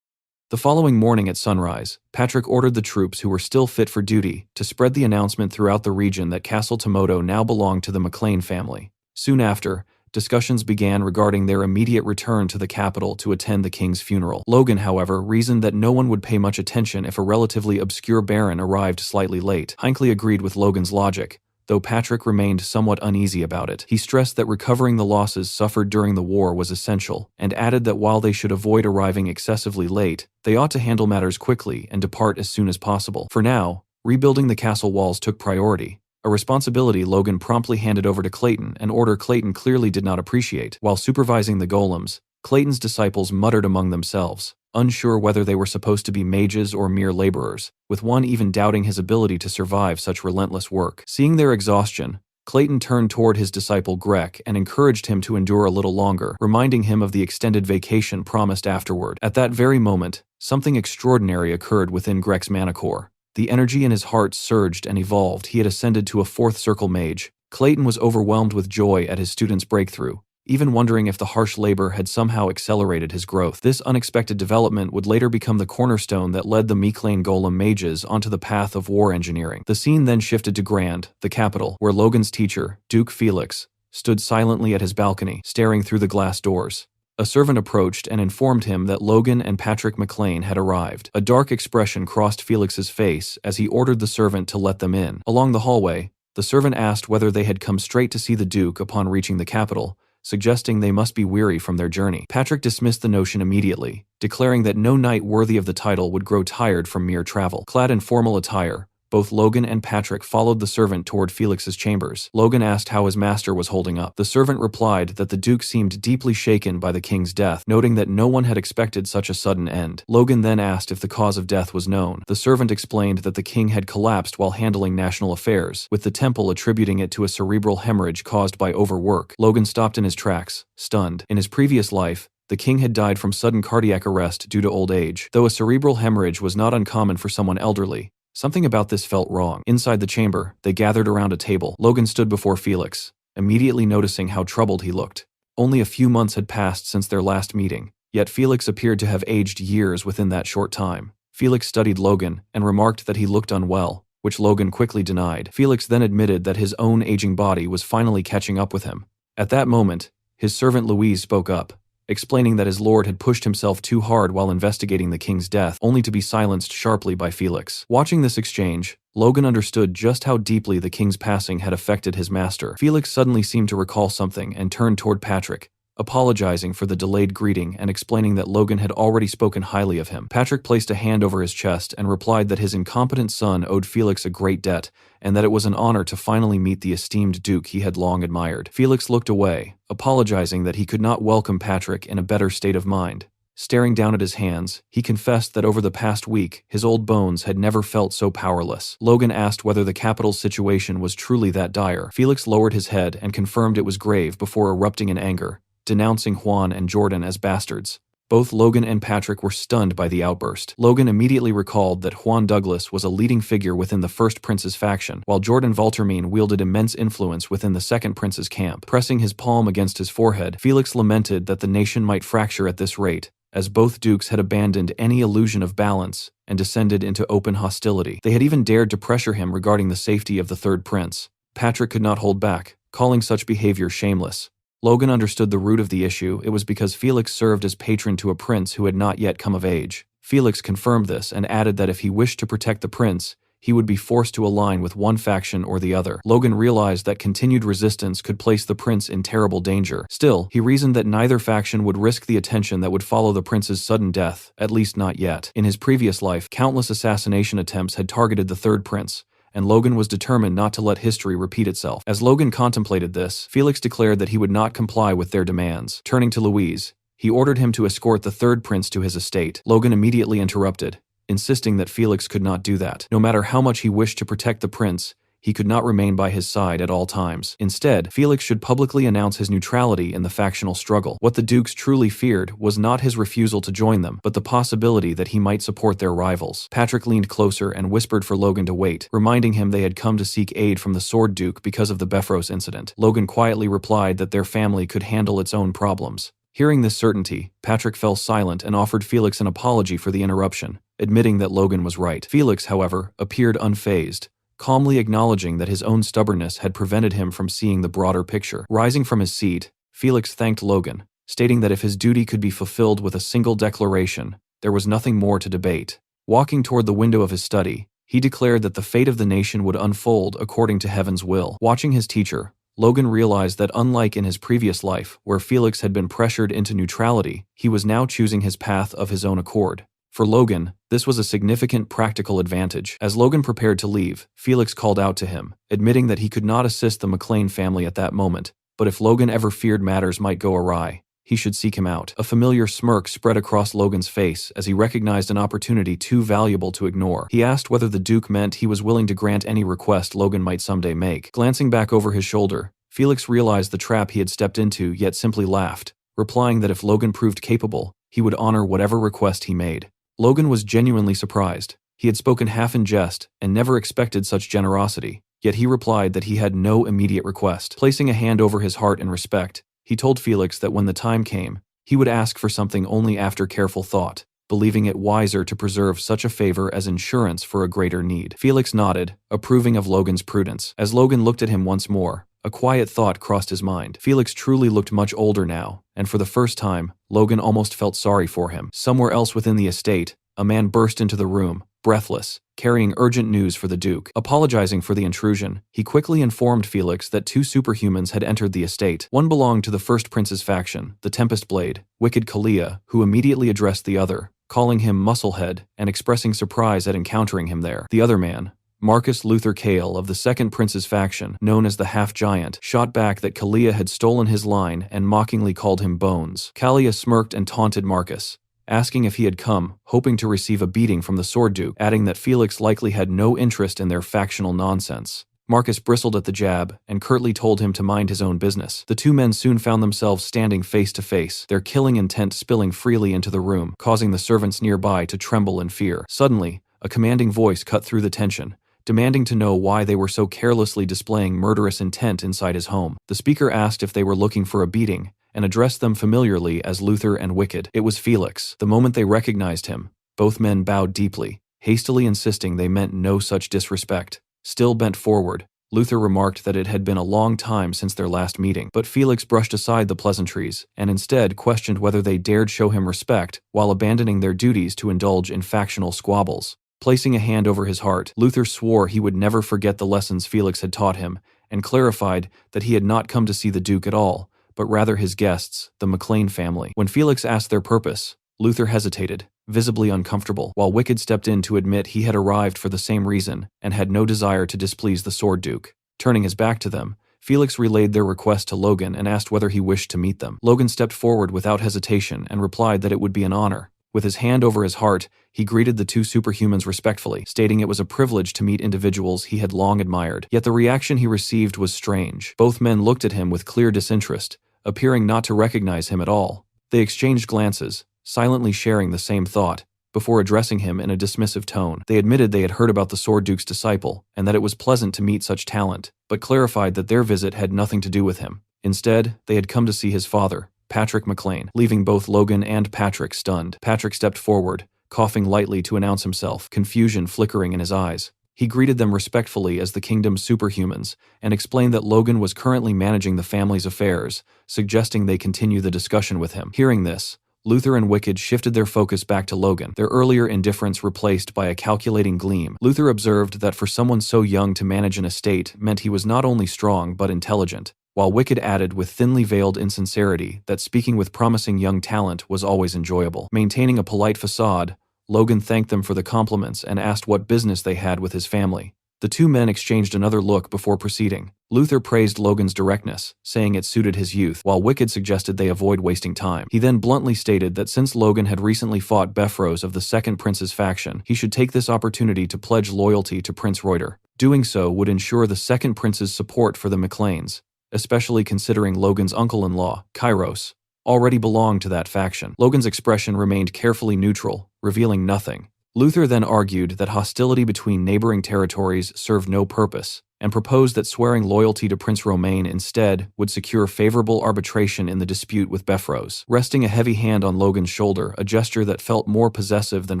The following morning at sunrise, Patrick ordered the troops who were still fit for duty to spread the announcement throughout the region that Castle Tomoto now belonged to the McLean family. Soon after, discussions began regarding their immediate return to the capital to attend the king's funeral. Logan, however, reasoned that no one would pay much attention if a relatively obscure baron arrived slightly late. Hinckley agreed with Logan's logic, though Patrick remained somewhat uneasy about it. He stressed that recovering the losses suffered during the war was essential, and added that while they should avoid arriving excessively late, they ought to handle matters quickly and depart as soon as possible. For now, rebuilding the castle walls took priority, a responsibility Logan promptly handed over to Clayton, an order Clayton clearly did not appreciate. While supervising the golems, Clayton's disciples muttered among themselves, unsure whether they were supposed to be mages or mere laborers, with one even doubting his ability to survive such relentless work. Seeing their exhaustion, Clayton turned toward his disciple Greg and encouraged him to endure a little longer, reminding him of the extended vacation promised afterward. At that very moment, something extraordinary occurred within Greg's mana core. The energy in his heart surged and evolved. He had ascended to a fourth circle mage. Clayton was overwhelmed with joy at his student's breakthrough, even wondering if the harsh labor had somehow accelerated his growth. This unexpected development would later become the cornerstone that led the Miclane Golem mages onto the path of war engineering. The scene then shifted to Grand, the capital, where Logan's teacher, Duke Felix, stood silently at his balcony, staring through the glass doors. A servant approached and informed him that Logan and Patrick McLean had arrived. A dark expression crossed Felix's face as he ordered the servant to let them in. Along the hallway, the servant asked whether they had come straight to see the Duke upon reaching the capital, suggesting they must be weary from their journey. Patrick dismissed the notion immediately, declaring that no knight worthy of the title would grow tired from mere travel. Clad in formal attire, both Logan and Patrick followed the servant toward Felix's chambers. Logan asked how his master was holding up. The servant replied that the Duke seemed deeply shaken by the king's death, noting that no one had expected such a sudden end. Logan then asked if the cause of death was known. The servant explained that the king had collapsed while handling national affairs, with the temple attributing it to a cerebral hemorrhage caused by overwork. Logan stopped in his tracks, stunned. In his previous life, the king had died from sudden cardiac arrest due to old age. Though a cerebral hemorrhage was not uncommon for someone elderly, something about this felt wrong. Inside the chamber, they gathered around a table. Logan stood before Felix, immediately noticing how troubled he looked. Only a few months had passed since their last meeting, yet Felix appeared to have aged years within that short time. Felix studied Logan and remarked that he looked unwell, which Logan quickly denied. Felix then admitted that his own aging body was finally catching up with him. At that moment, his servant Louise spoke up, explaining that his lord had pushed himself too hard while investigating the king's death, only to be silenced sharply by Felix. Watching this exchange, Logan understood just how deeply the king's passing had affected his master. Felix suddenly seemed to recall something and turned toward Patrick, apologizing for the delayed greeting and explaining that Logan had already spoken highly of him. Patrick placed a hand over his chest and replied that his incompetent son owed Felix a great debt, and that it was an honor to finally meet the esteemed Duke he had long admired. Felix looked away, apologizing that he could not welcome Patrick in a better state of mind. Staring down at his hands, he confessed that over the past week, his old bones had never felt so powerless. Logan asked whether the capital's situation was truly that dire. Felix lowered his head and confirmed it was grave before erupting in anger, denouncing Juan and Jordan as bastards. Both Logan and Patrick were stunned by the outburst. Logan immediately recalled that Juan Douglas was a leading figure within the First Prince's faction, while Jordan Valtermine wielded immense influence within the Second Prince's camp. Pressing his palm against his forehead, Felix lamented that the nation might fracture at this rate, as both dukes had abandoned any illusion of balance and descended into open hostility. They had even dared to pressure him regarding the safety of the Third Prince. Patrick could not hold back, calling such behavior shameless. Logan understood the root of the issue. It was because Felix served as patron to a prince who had not yet come of age. Felix confirmed this and added that if he wished to protect the prince, he would be forced to align with one faction or the other. Logan realized that continued resistance could place the prince in terrible danger. Still, he reasoned that neither faction would risk the attention that would follow the prince's sudden death, at least not yet. In his previous life, countless assassination attempts had targeted the third prince, and Logan was determined not to let history repeat itself. As Logan contemplated this, Felix declared that he would not comply with their demands. Turning to Louise, he ordered him to escort the third prince to his estate. Logan immediately interrupted, insisting that Felix could not do that. No matter how much he wished to protect the prince, he could not remain by his side at all times. Instead, Felix should publicly announce his neutrality in the factional struggle. What the dukes truly feared was not his refusal to join them, but the possibility that he might support their rivals. Patrick leaned closer and whispered for Logan to wait, reminding him they had come to seek aid from the Sword Duke because of the Befros incident. Logan quietly replied that their family could handle its own problems. Hearing this certainty, Patrick fell silent and offered Felix an apology for the interruption, admitting that Logan was right. Felix, however, appeared unfazed, calmly acknowledging that his own stubbornness had prevented him from seeing the broader picture. Rising from his seat, Felix thanked Logan, stating that if his duty could be fulfilled with a single declaration, there was nothing more to debate. Walking toward the window of his study, He declared that the fate of the nation would unfold according to heaven's will. Watching his teacher, Logan realized that unlike in his previous life, where Felix had been pressured into neutrality, he was now choosing his path of his own accord. For Logan, this was a significant practical advantage. As Logan prepared to leave, Felix called out to him, admitting that he could not assist the McLean family at that moment, but if Logan ever feared matters might go awry, he should seek him out. A familiar smirk spread across Logan's face as he recognized an opportunity too valuable to ignore. He asked whether the Duke meant he was willing to grant any request Logan might someday make. Glancing back over his shoulder, Felix realized the trap he had stepped into, yet simply laughed, replying that if Logan proved capable, he would honor whatever request he made. Logan was genuinely surprised. He had spoken half in jest and never expected such generosity, yet he replied that he had no immediate request. Placing a hand over his heart in respect, he told Felix that when the time came, he would ask for something only after careful thought, believing it wiser to preserve such a favor as insurance for a greater need. Felix nodded, approving of Logan's prudence. As Logan looked at him once more, a quiet thought crossed his mind. Felix truly looked much older now, and for the first time, Logan almost felt sorry for him. Somewhere else within the estate, a man burst into the room, breathless, carrying urgent news for the Duke. Apologizing for the intrusion, he quickly informed Felix that two superhumans had entered the estate. One belonged to the first prince's faction, the Tempest Blade, Wicked Kalia, who immediately addressed the other, calling him Musclehead and expressing surprise at encountering him there. The other man, Marcus Luther Cale of the second prince's faction, known as the Half-Giant, shot back that Kalia had stolen his line and mockingly called him Bones. Kalia smirked and taunted Marcus, asking if he had come, hoping to receive a beating from the Sword Duke, adding that Felix likely had no interest in their factional nonsense. Marcus bristled at the jab and curtly told him to mind his own business. The two men soon found themselves standing face to face, their killing intent spilling freely into the room, causing the servants nearby to tremble in fear. Suddenly, a commanding voice cut through the tension, demanding to know why they were so carelessly displaying murderous intent inside his home. The speaker asked if they were looking for a beating, and addressed them familiarly as Luther and Wicked. It was Felix. The moment they recognized him, both men bowed deeply, hastily insisting they meant no such disrespect. Still bent forward, Luther remarked that it had been a long time since their last meeting, but Felix brushed aside the pleasantries and instead questioned whether they dared show him respect while abandoning their duties to indulge in factional squabbles. Placing a hand over his heart, Luther swore he would never forget the lessons Felix had taught him, and clarified that he had not come to see the Duke at all, but rather his guests, the McLean family. When Felix asked their purpose, Luther hesitated, visibly uncomfortable, while Wicked stepped in to admit he had arrived for the same reason and had no desire to displease the Sword Duke. Turning his back to them, Felix relayed their request to Logan and asked whether he wished to meet them. Logan stepped forward without hesitation and replied that it would be an honor. With his hand over his heart, he greeted the two superhumans respectfully, stating it was a privilege to meet individuals he had long admired. Yet the reaction he received was strange. Both men looked at him with clear disinterest, appearing not to recognize him at all. They exchanged glances, silently sharing the same thought, before addressing him in a dismissive tone. They admitted they had heard about the Sword Duke's disciple, and that it was pleasant to meet such talent, but clarified that their visit had nothing to do with him. Instead, they had come to see his father, Patrick McLean, leaving both Logan and Patrick stunned. Patrick stepped forward, coughing lightly to announce himself, confusion flickering in his eyes. He greeted them respectfully as the kingdom's superhumans, and explained that Logan was currently managing the family's affairs, suggesting they continue the discussion with him. Hearing this, Luther and Wicked shifted their focus back to Logan, their earlier indifference replaced by a calculating gleam. Luther observed that for someone so young to manage an estate meant he was not only strong but intelligent, while Wicked added with thinly veiled insincerity that speaking with promising young talent was always enjoyable. Maintaining a polite facade, Logan thanked them for the compliments and asked what business they had with his family. The two men exchanged another look before proceeding. Luther praised Logan's directness, saying it suited his youth, while Wicked suggested they avoid wasting time. He then bluntly stated that since Logan had recently fought Befros of the Second Prince's faction, he should take this opportunity to pledge loyalty to Prince Reuter. Doing so would ensure the Second Prince's support for the McLeans, especially considering Logan's uncle-in-law, Kairos, already belonged to that faction. Logan's expression remained carefully neutral, revealing nothing. Luther then argued that hostility between neighboring territories served no purpose, and proposed that swearing loyalty to Prince Romain instead would secure favorable arbitration in the dispute with Befros. Resting a heavy hand on Logan's shoulder, a gesture that felt more possessive than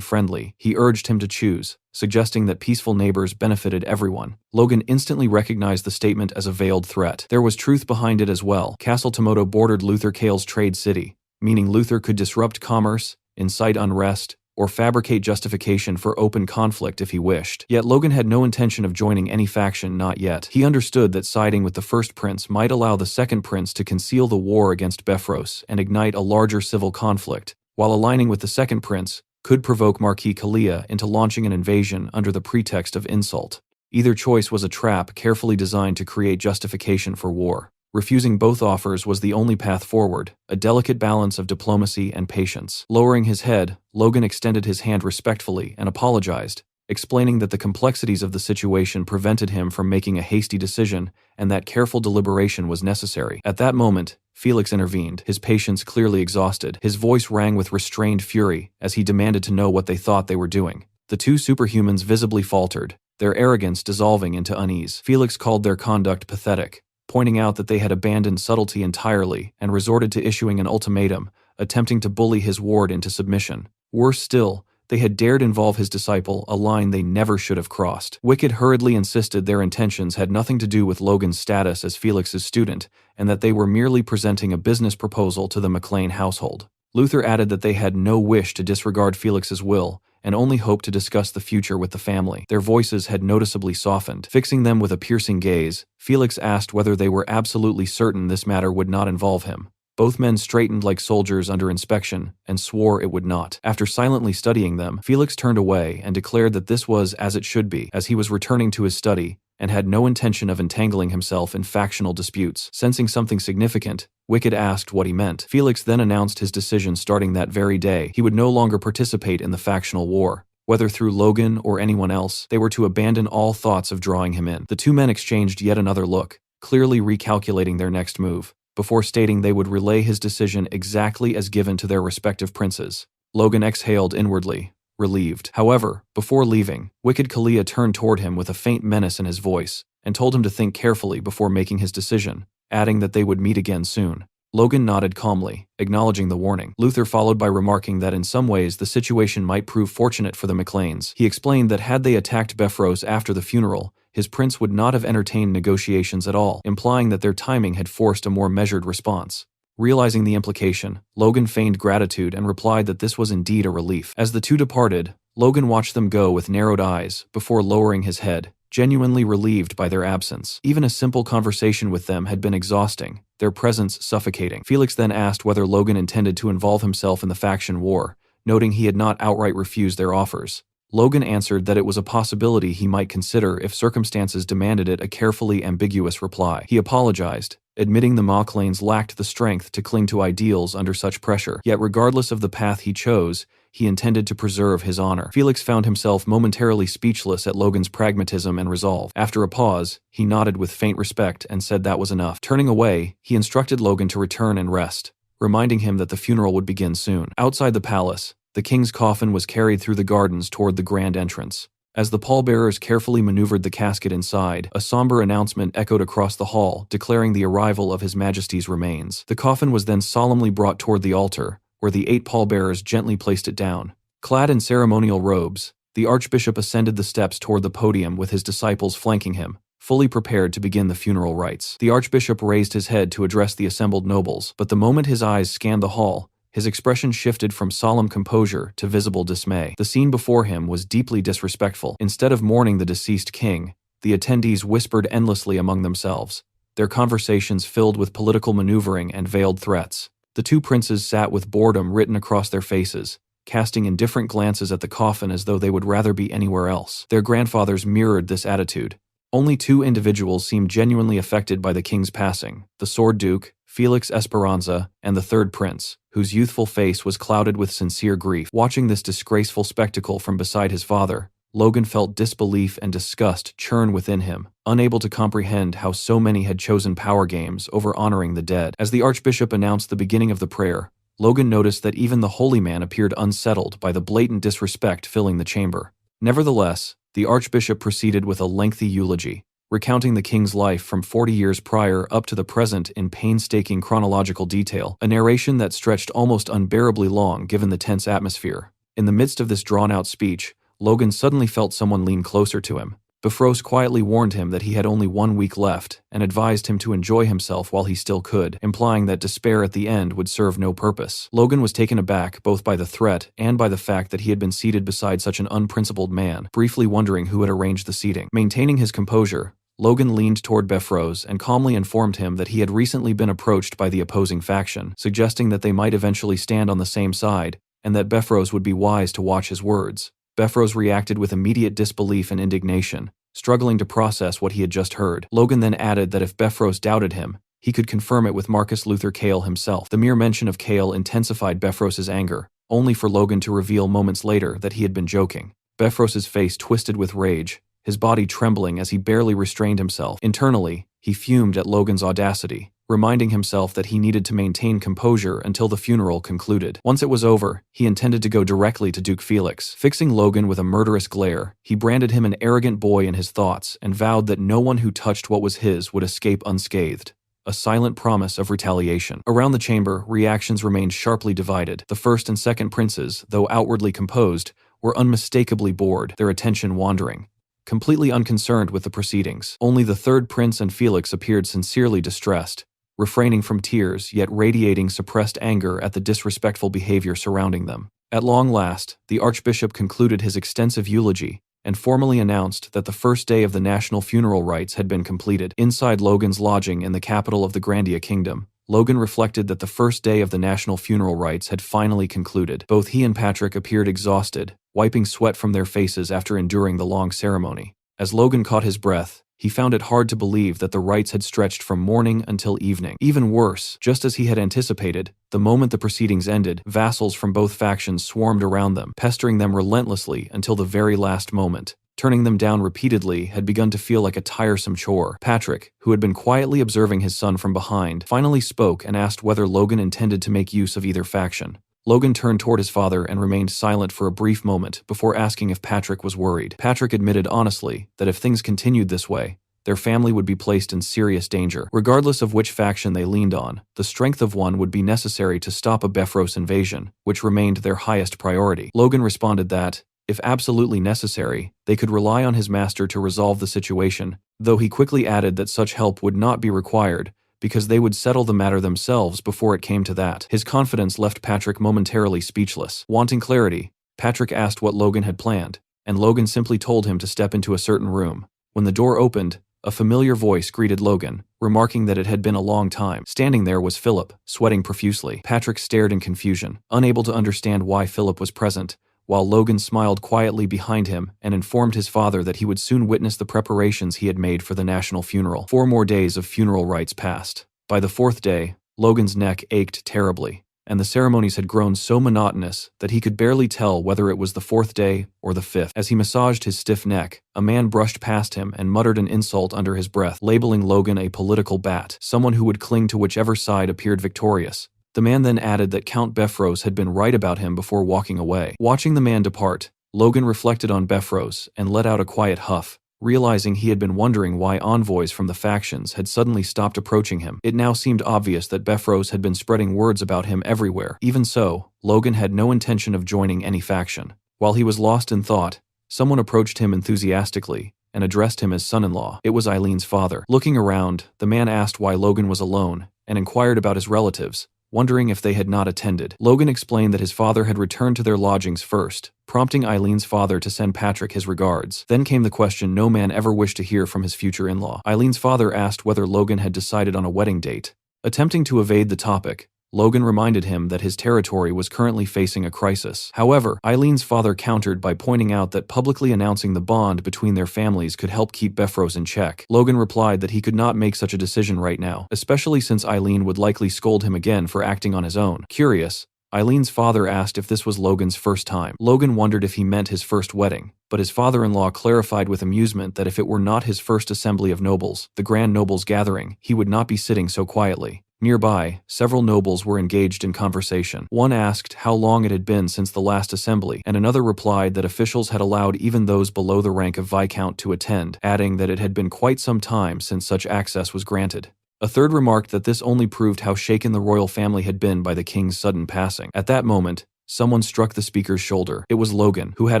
friendly, he urged him to choose, suggesting that peaceful neighbors benefited everyone. Logan instantly recognized the statement as a veiled threat. There was truth behind it as well. Castle Tomoto bordered Luther Cale's trade city, meaning Luther could disrupt commerce, incite unrest, or fabricate justification for open conflict if he wished. Yet Logan had no intention of joining any faction, not yet. He understood that siding with the first prince might allow the second prince to conceal the war against Befros and ignite a larger civil conflict, while aligning with the second prince could provoke Marquis Kalia into launching an invasion under the pretext of insult. Either choice was a trap carefully designed to create justification for war. Refusing both offers was the only path forward, a delicate balance of diplomacy and patience. Lowering his head, Logan extended his hand respectfully and apologized, explaining that the complexities of the situation prevented him from making a hasty decision and that careful deliberation was necessary. At that moment, Felix intervened, his patience clearly exhausted. His voice rang with restrained fury as he demanded to know what they thought they were doing. The two superhumans visibly faltered, their arrogance dissolving into unease. Felix called their conduct pathetic, pointing out that they had abandoned subtlety entirely and resorted to issuing an ultimatum, attempting to bully his ward into submission. Worse still, they had dared involve his disciple, a line they never should have crossed. Wicked hurriedly insisted their intentions had nothing to do with Logan's status as Felix's student, and that they were merely presenting a business proposal to the McLean household. Luther added that they had no wish to disregard Felix's will, and only hoped to discuss the future with the family. Their voices had noticeably softened. Fixing them with a piercing gaze, Felix asked whether they were absolutely certain this matter would not involve him. Both men straightened like soldiers under inspection and swore it would not. After silently studying them, Felix turned away and declared that this was as it should be, as he was returning to his study and had no intention of entangling himself in factional disputes. Sensing something significant, Wicked asked what he meant. Felix then announced his decision starting that very day. He would no longer participate in the factional war. Whether through Logan or anyone else, they were to abandon all thoughts of drawing him in. The two men exchanged yet another look, clearly recalculating their next move, before stating they would relay his decision exactly as given to their respective princes. Logan exhaled inwardly, relieved. However, before leaving, Wicked Kalia turned toward him with a faint menace in his voice, and told him to think carefully before making his decision, adding that they would meet again soon. Logan nodded calmly, acknowledging the warning. Luther followed by remarking that in some ways the situation might prove fortunate for the McLeans. He explained that had they attacked Befros after the funeral, his prince would not have entertained negotiations at all, implying that their timing had forced a more measured response. Realizing the implication, Logan feigned gratitude and replied that this was indeed a relief. As the two departed, Logan watched them go with narrowed eyes before lowering his head, genuinely relieved by their absence. Even a simple conversation with them had been exhausting, their presence suffocating. Felix then asked whether Logan intended to involve himself in the faction war, noting he had not outright refused their offers. Logan answered that it was a possibility he might consider if circumstances demanded it, a carefully ambiguous reply. He apologized, admitting the McLeans lacked the strength to cling to ideals under such pressure. Yet regardless of the path he chose, he intended to preserve his honor. Felix found himself momentarily speechless at Logan's pragmatism and resolve. After a pause, he nodded with faint respect and said that was enough. Turning away, he instructed Logan to return and rest, reminding him that the funeral would begin soon. Outside the palace, the king's coffin was carried through the gardens toward the grand entrance. As the pallbearers carefully maneuvered the casket inside, a somber announcement echoed across the hall, declaring the arrival of His Majesty's remains. The coffin was then solemnly brought toward the altar, where the 8 pallbearers gently placed it down. Clad in ceremonial robes, the archbishop ascended the steps toward the podium with his disciples flanking him, fully prepared to begin the funeral rites. The archbishop raised his head to address the assembled nobles, but the moment his eyes scanned the hall, his expression shifted from solemn composure to visible dismay. The scene before him was deeply disrespectful. Instead of mourning the deceased king, the attendees whispered endlessly among themselves, their conversations filled with political maneuvering and veiled threats. The two princes sat with boredom written across their faces, casting indifferent glances at the coffin as though they would rather be anywhere else. Their grandfathers mirrored this attitude. Only 2 individuals seemed genuinely affected by the king's passing, the Sword Duke, Felix Esperanza, and the third prince, whose youthful face was clouded with sincere grief. Watching this disgraceful spectacle from beside his father, Logan felt disbelief and disgust churn within him, unable to comprehend how so many had chosen power games over honoring the dead. As the archbishop announced the beginning of the prayer, Logan noticed that even the holy man appeared unsettled by the blatant disrespect filling the chamber. Nevertheless, the archbishop proceeded with a lengthy eulogy, recounting the king's life from 40 years prior up to the present in painstaking chronological detail, a narration that stretched almost unbearably long given the tense atmosphere. In the midst of this drawn-out speech, Logan suddenly felt someone lean closer to him. Befros quietly warned him that he had only 1 week left and advised him to enjoy himself while he still could, implying that despair at the end would serve no purpose. Logan was taken aback both by the threat and by the fact that he had been seated beside such an unprincipled man, briefly wondering who had arranged the seating. Maintaining his composure, Logan leaned toward Befros and calmly informed him that he had recently been approached by the opposing faction, suggesting that they might eventually stand on the same side, and that Befros would be wise to watch his words. Befros reacted with immediate disbelief and indignation, struggling to process what he had just heard. Logan then added that if Befros doubted him, he could confirm it with Marcus Luther Cale himself. The mere mention of Cale intensified Befros's anger, only for Logan to reveal moments later that he had been joking. Befros's face twisted with rage, his body trembling as he barely restrained himself. Internally, he fumed at Logan's audacity, reminding himself that he needed to maintain composure until the funeral concluded. Once it was over, he intended to go directly to Duke Felix. Fixing Logan with a murderous glare, he branded him an arrogant boy in his thoughts and vowed that no one who touched what was his would escape unscathed. A silent promise of retaliation. Around the chamber, reactions remained sharply divided. The first and second princes, though outwardly composed, were unmistakably bored, their attention wandering, completely unconcerned with the proceedings. Only the third prince and Felix appeared sincerely distressed, refraining from tears yet radiating suppressed anger at the disrespectful behavior surrounding them. At long last, the archbishop concluded his extensive eulogy and formally announced that the first day of the national funeral rites had been completed. Inside Logan's lodging in the capital of the Grandia Kingdom, Logan reflected that the first day of the national funeral rites had finally concluded. Both he and Patrick appeared exhausted, wiping sweat from their faces after enduring the long ceremony. As Logan caught his breath, he found it hard to believe that the rites had stretched from morning until evening. Even worse, just as he had anticipated, the moment the proceedings ended, vassals from both factions swarmed around them, pestering them relentlessly until the very last moment. Turning them down repeatedly had begun to feel like a tiresome chore. Patrick, who had been quietly observing his son from behind, finally spoke and asked whether Logan intended to make use of either faction. Logan turned toward his father and remained silent for a brief moment before asking if Patrick was worried. Patrick admitted honestly that if things continued this way, their family would be placed in serious danger. Regardless of which faction they leaned on, the strength of one would be necessary to stop a Befros invasion, which remained their highest priority. Logan responded that, if absolutely necessary, they could rely on his master to resolve the situation, though he quickly added that such help would not be required, because they would settle the matter themselves before it came to that. His confidence left Patrick momentarily speechless. Wanting clarity, Patrick asked what Logan had planned, and Logan simply told him to step into a certain room. When the door opened, a familiar voice greeted Logan, remarking that it had been a long time. Standing there was Philip, sweating profusely. Patrick stared in confusion, unable to understand why Philip was present, while Logan smiled quietly behind him and informed his father that he would soon witness the preparations he had made for the national funeral. 4 more days of funeral rites passed. By the 4th day, Logan's neck ached terribly, and the ceremonies had grown so monotonous that he could barely tell whether it was the 4th day or the 5th. As he massaged his stiff neck, a man brushed past him and muttered an insult under his breath, labeling Logan a political bat, someone who would cling to whichever side appeared victorious. The man then added that Count Befros had been right about him before walking away. Watching the man depart, Logan reflected on Befros and let out a quiet huff, realizing he had been wondering why envoys from the factions had suddenly stopped approaching him. It now seemed obvious that Befros had been spreading words about him everywhere. Even so, Logan had no intention of joining any faction. While he was lost in thought, someone approached him enthusiastically and addressed him as son-in-law. It was Eileen's father. Looking around, the man asked why Logan was alone and inquired about his relatives, wondering if they had not attended. Logan explained that his father had returned to their lodgings first, prompting Eileen's father to send Patrick his regards. Then came the question no man ever wished to hear from his future in-law. Eileen's father asked whether Logan had decided on a wedding date. Attempting to evade the topic, Logan reminded him that his territory was currently facing a crisis. However, Eileen's father countered by pointing out that publicly announcing the bond between their families could help keep Befros in check. Logan replied that he could not make such a decision right now, especially since Eileen would likely scold him again for acting on his own. Curious, Eileen's father asked if this was Logan's first time. Logan wondered if he meant his first wedding, but his father-in-law clarified with amusement that if it were not his first assembly of nobles, the Grand Nobles gathering, he would not be sitting so quietly. Nearby, several nobles were engaged in conversation. One asked how long it had been since the last assembly, and another replied that officials had allowed even those below the rank of Viscount to attend, adding that it had been quite some time since such access was granted. A third remarked that this only proved how shaken the royal family had been by the king's sudden passing. At that moment, someone struck the speaker's shoulder. It was Logan, who had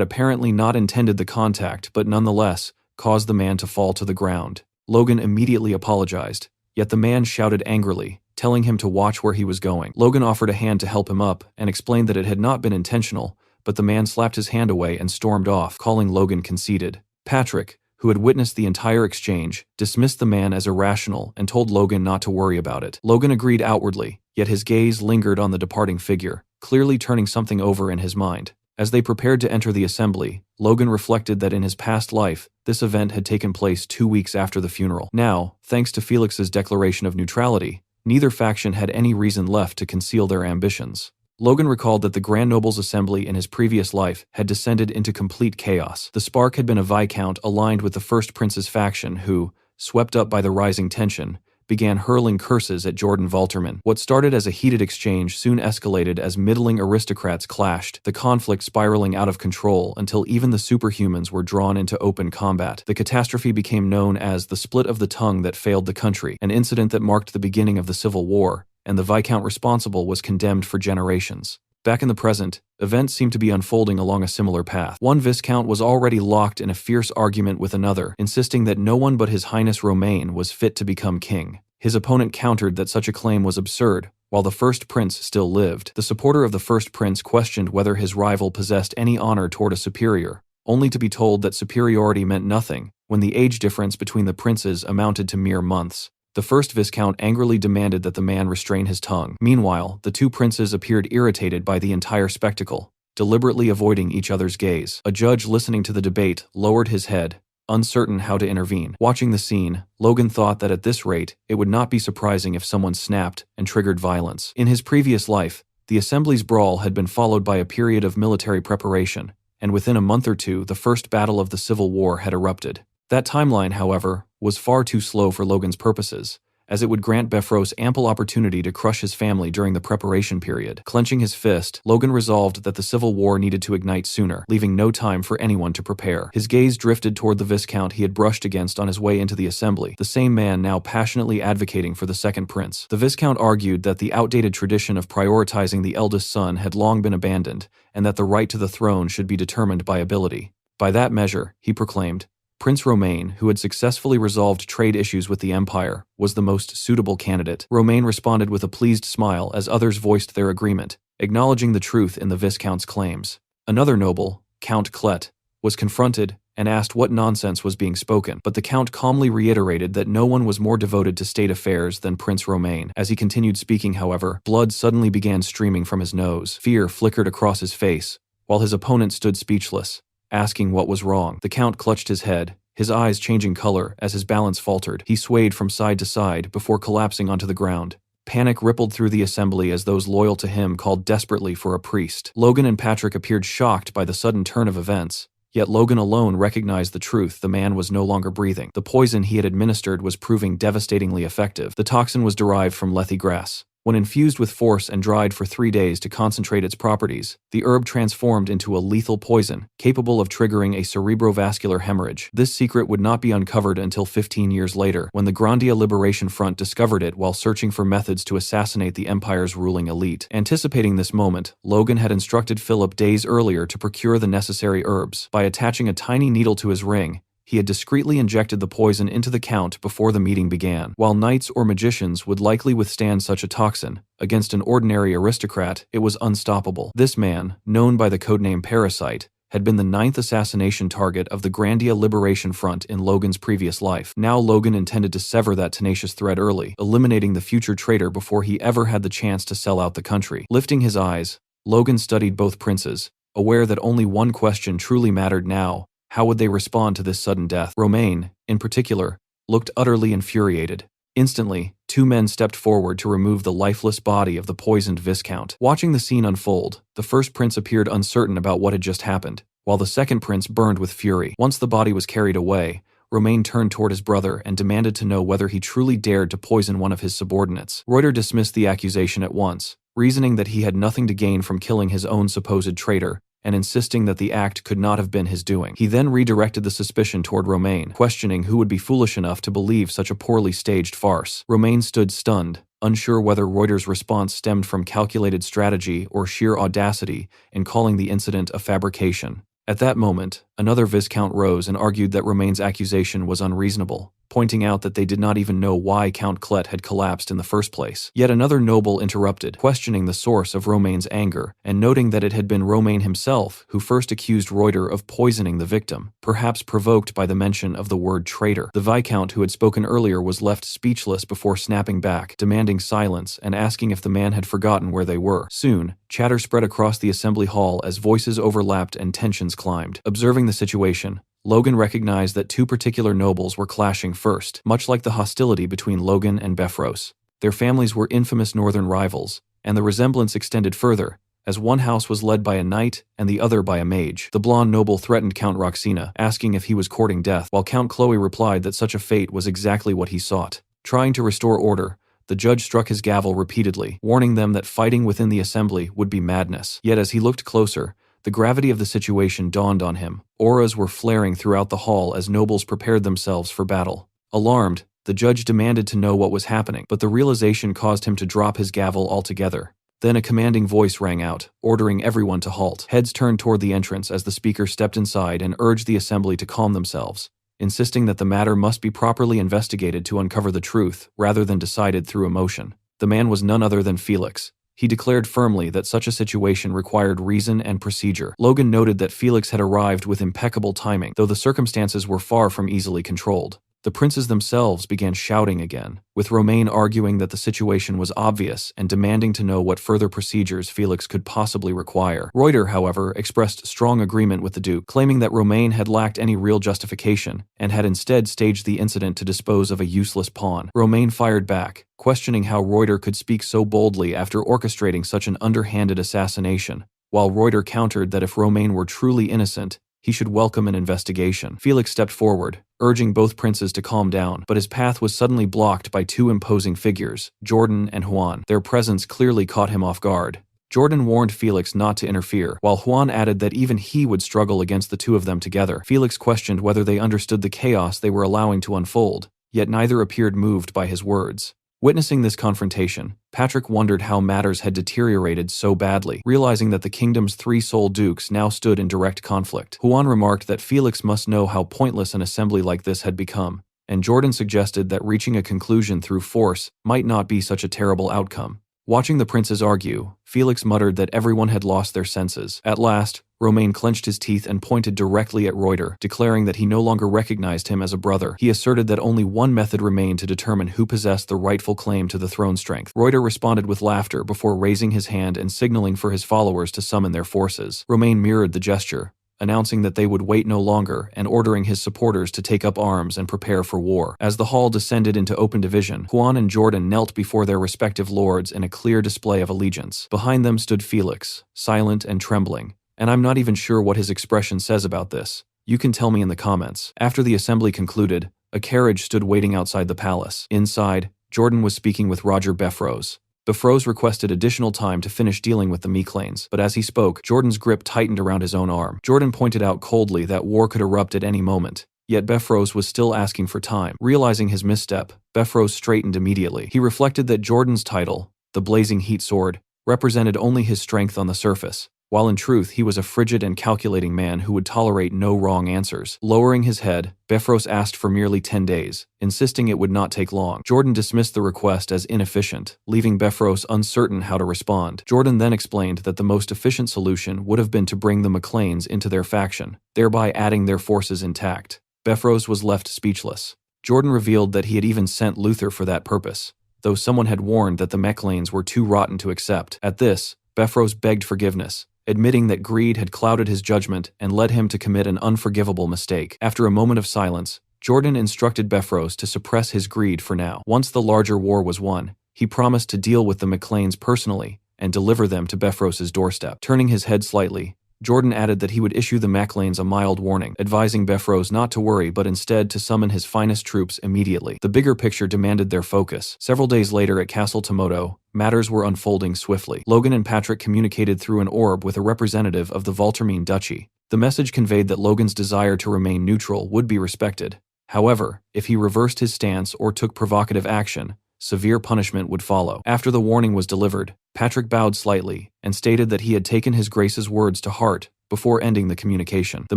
apparently not intended the contact but nonetheless caused the man to fall to the ground. Logan immediately apologized, yet the man shouted angrily, telling him to watch where he was going. Logan offered a hand to help him up and explained that it had not been intentional, but the man slapped his hand away and stormed off, calling Logan conceited. Patrick, who had witnessed the entire exchange, dismissed the man as irrational and told Logan not to worry about it. Logan agreed outwardly, yet his gaze lingered on the departing figure, clearly turning something over in his mind. As they prepared to enter the assembly, Logan reflected that in his past life, this event had taken place 2 weeks after the funeral. Now, thanks to Felix's declaration of neutrality, neither faction had any reason left to conceal their ambitions. Logan recalled that the Grand Nobles' assembly in his previous life had descended into complete chaos. The spark had been a Viscount aligned with the First Prince's faction who, swept up by the rising tension, began hurling curses at Jordan Valterman. What started as a heated exchange soon escalated as middling aristocrats clashed, the conflict spiraling out of control until even the superhumans were drawn into open combat. The catastrophe became known as the Split of the Tongue that failed the country, an incident that marked the beginning of the Civil War, and the Viscount responsible was condemned for generations. Back in the present, events seemed to be unfolding along a similar path. One Viscount was already locked in a fierce argument with another, insisting that no one but His Highness Romain was fit to become king. His opponent countered that such a claim was absurd, while the First Prince still lived. The supporter of the First Prince questioned whether his rival possessed any honor toward a superior, only to be told that superiority meant nothing, when the age difference between the princes amounted to mere months. The first Viscount angrily demanded that the man restrain his tongue. Meanwhile, the two princes appeared irritated by the entire spectacle, deliberately avoiding each other's gaze. A judge listening to the debate lowered his head, uncertain how to intervene. Watching the scene, Logan thought that at this rate, it would not be surprising if someone snapped and triggered violence. In his previous life, the Assembly's brawl had been followed by a period of military preparation, and within a month or two, the first battle of the Civil War had erupted. That timeline, however, was far too slow for Logan's purposes, as it would grant Befros ample opportunity to crush his family during the preparation period. Clenching his fist, Logan resolved that the Civil War needed to ignite sooner, leaving no time for anyone to prepare. His gaze drifted toward the Viscount he had brushed against on his way into the assembly, the same man now passionately advocating for the second prince. The Viscount argued that the outdated tradition of prioritizing the eldest son had long been abandoned, and that the right to the throne should be determined by ability. By that measure, he proclaimed, Prince Romain, who had successfully resolved trade issues with the Empire, was the most suitable candidate. Romain responded with a pleased smile as others voiced their agreement, acknowledging the truth in the Viscount's claims. Another noble, Count Clet, was confronted and asked what nonsense was being spoken, but the Count calmly reiterated that no one was more devoted to state affairs than Prince Romain. As he continued speaking, however, blood suddenly began streaming from his nose. Fear flickered across his face, while his opponent stood speechless, asking what was wrong. The Count clutched his head, his eyes changing color as his balance faltered. He swayed from side to side before collapsing onto the ground. Panic rippled through the assembly as those loyal to him called desperately for a priest. Logan and Patrick appeared shocked by the sudden turn of events, yet Logan alone recognized the truth: the man was no longer breathing. The poison he had administered was proving devastatingly effective. The toxin was derived from lethe grass. When infused with force and dried for 3 days to concentrate its properties, the herb transformed into a lethal poison, capable of triggering a cerebrovascular hemorrhage. This secret would not be uncovered until 15 years later, when the Grandia Liberation Front discovered it while searching for methods to assassinate the Empire's ruling elite. Anticipating this moment, Logan had instructed Philip days earlier to procure the necessary herbs. By attaching a tiny needle to his ring, he had discreetly injected the poison into the Count before the meeting began. While knights or magicians would likely withstand such a toxin, against an ordinary aristocrat, it was unstoppable. This man, known by the codename Parasite, had been the 9th assassination target of the Grandia Liberation Front in Logan's previous life. Now Logan intended to sever that tenacious thread early, eliminating the future traitor before he ever had the chance to sell out the country. Lifting his eyes, Logan studied both princes, aware that only one question truly mattered now: how would they respond to this sudden death? Romain, in particular, looked utterly infuriated. Instantly, 2 men stepped forward to remove the lifeless body of the poisoned Viscount. Watching the scene unfold, the first prince appeared uncertain about what had just happened, while the second prince burned with fury. Once the body was carried away, Romain turned toward his brother and demanded to know whether he truly dared to poison one of his subordinates. Reuter dismissed the accusation at once, reasoning that he had nothing to gain from killing his own supposed traitor, and insisting that the act could not have been his doing. He then redirected the suspicion toward Romain, questioning who would be foolish enough to believe such a poorly staged farce. Romain stood stunned, unsure whether Reuter's response stemmed from calculated strategy or sheer audacity in calling the incident a fabrication. At that moment, another Viscount rose and argued that Romain's accusation was unreasonable, pointing out that they did not even know why Count Clet had collapsed in the first place. Yet another noble interrupted, questioning the source of Romain's anger, and noting that it had been Romain himself who first accused Reuter of poisoning the victim, perhaps provoked by the mention of the word traitor. The Viscount who had spoken earlier was left speechless before snapping back, demanding silence and asking if the man had forgotten where they were. Soon, chatter spread across the assembly hall as voices overlapped and tensions climbed. Observing the situation, Logan recognized that two particular nobles were clashing first, much like the hostility between Logan and Befros. Their families were infamous northern rivals, and the resemblance extended further, as one house was led by a knight and the other by a mage. The blonde noble threatened Count Roxina, asking if he was courting death, while Count Chloe replied that such a fate was exactly what he sought. Trying to restore order, the judge struck his gavel repeatedly, warning them that fighting within the assembly would be madness. Yet as he looked closer, the gravity of the situation dawned on him. Auras were flaring throughout the hall as nobles prepared themselves for battle. Alarmed, the judge demanded to know what was happening, but the realization caused him to drop his gavel altogether. Then a commanding voice rang out, ordering everyone to halt. Heads turned toward the entrance as the speaker stepped inside and urged the assembly to calm themselves, insisting that the matter must be properly investigated to uncover the truth, rather than decided through emotion. The man was none other than Felix. He declared firmly that such a situation required reason and procedure. Logan noted that Felix had arrived with impeccable timing, though the circumstances were far from easily controlled. The princes themselves began shouting again, with Romain arguing that the situation was obvious and demanding to know what further procedures Felix could possibly require. Reuter, however, expressed strong agreement with the Duke, claiming that Romain had lacked any real justification and had instead staged the incident to dispose of a useless pawn. Romain fired back, questioning how Reuter could speak so boldly after orchestrating such an underhanded assassination, while Reuter countered that if Romain were truly innocent, he should welcome an investigation. Felix stepped forward, urging both princes to calm down, but his path was suddenly blocked by two imposing figures, Jordan and Juan. Their presence clearly caught him off guard. Jordan warned Felix not to interfere, while Juan added that even he would struggle against the two of them together. Felix questioned whether they understood the chaos they were allowing to unfold, yet neither appeared moved by his words. Witnessing this confrontation, Patrick wondered how matters had deteriorated so badly, realizing that the kingdom's three sole dukes now stood in direct conflict. Juan remarked that Felix must know how pointless an assembly like this had become, and Jordan suggested that reaching a conclusion through force might not be such a terrible outcome. Watching the princes argue, Felix muttered that everyone had lost their senses. At last, Romain clenched his teeth and pointed directly at Reuter, declaring that he no longer recognized him as a brother. He asserted that only one method remained to determine who possessed the rightful claim to the throne strength. Reuter responded with laughter before raising his hand and signaling for his followers to summon their forces. Romain mirrored the gesture, announcing that they would wait no longer and ordering his supporters to take up arms and prepare for war. As the hall descended into open division, Juan and Jordan knelt before their respective lords in a clear display of allegiance. Behind them stood Felix, silent and trembling, and I'm not even sure what his expression says about this. You can tell me in the comments. After the assembly concluded, a carriage stood waiting outside the palace. Inside, Jordan was speaking with Roger Befros. Befros requested additional time to finish dealing with the Meclanes, but as he spoke, Jordan's grip tightened around his own arm. Jordan pointed out coldly that war could erupt at any moment, yet Befros was still asking for time. Realizing his misstep, Befros straightened immediately. He reflected that Jordan's title, the Blazing Heat Sword, represented only his strength on the surface, while in truth he was a frigid and calculating man who would tolerate no wrong answers. Lowering his head, Befros asked for merely 10 days, insisting it would not take long. Jordan dismissed the request as inefficient, leaving Befros uncertain how to respond. Jordan then explained that the most efficient solution would have been to bring the Meclanes into their faction, thereby adding their forces intact. Befros was left speechless. Jordan revealed that he had even sent Luther for that purpose, though someone had warned that the Meclanes were too rotten to accept. At this, Befros begged forgiveness, admitting that greed had clouded his judgment and led him to commit an unforgivable mistake. After a moment of silence, Jordan instructed Befros to suppress his greed for now. Once the larger war was won, he promised to deal with the Meclanes personally and deliver them to Befros's doorstep. Turning his head slightly, Jordan added that he would issue the Meclanes a mild warning, advising Befros not to worry but instead to summon his finest troops immediately. The bigger picture demanded their focus. Several days later at Castle Tomoto, matters were unfolding swiftly. Logan and Patrick communicated through an orb with a representative of the Valtermine Duchy. The message conveyed that Logan's desire to remain neutral would be respected. However, if he reversed his stance or took provocative action, severe punishment would follow. After the warning was delivered, Patrick bowed slightly and stated that he had taken his Grace's words to heart, before ending the communication. The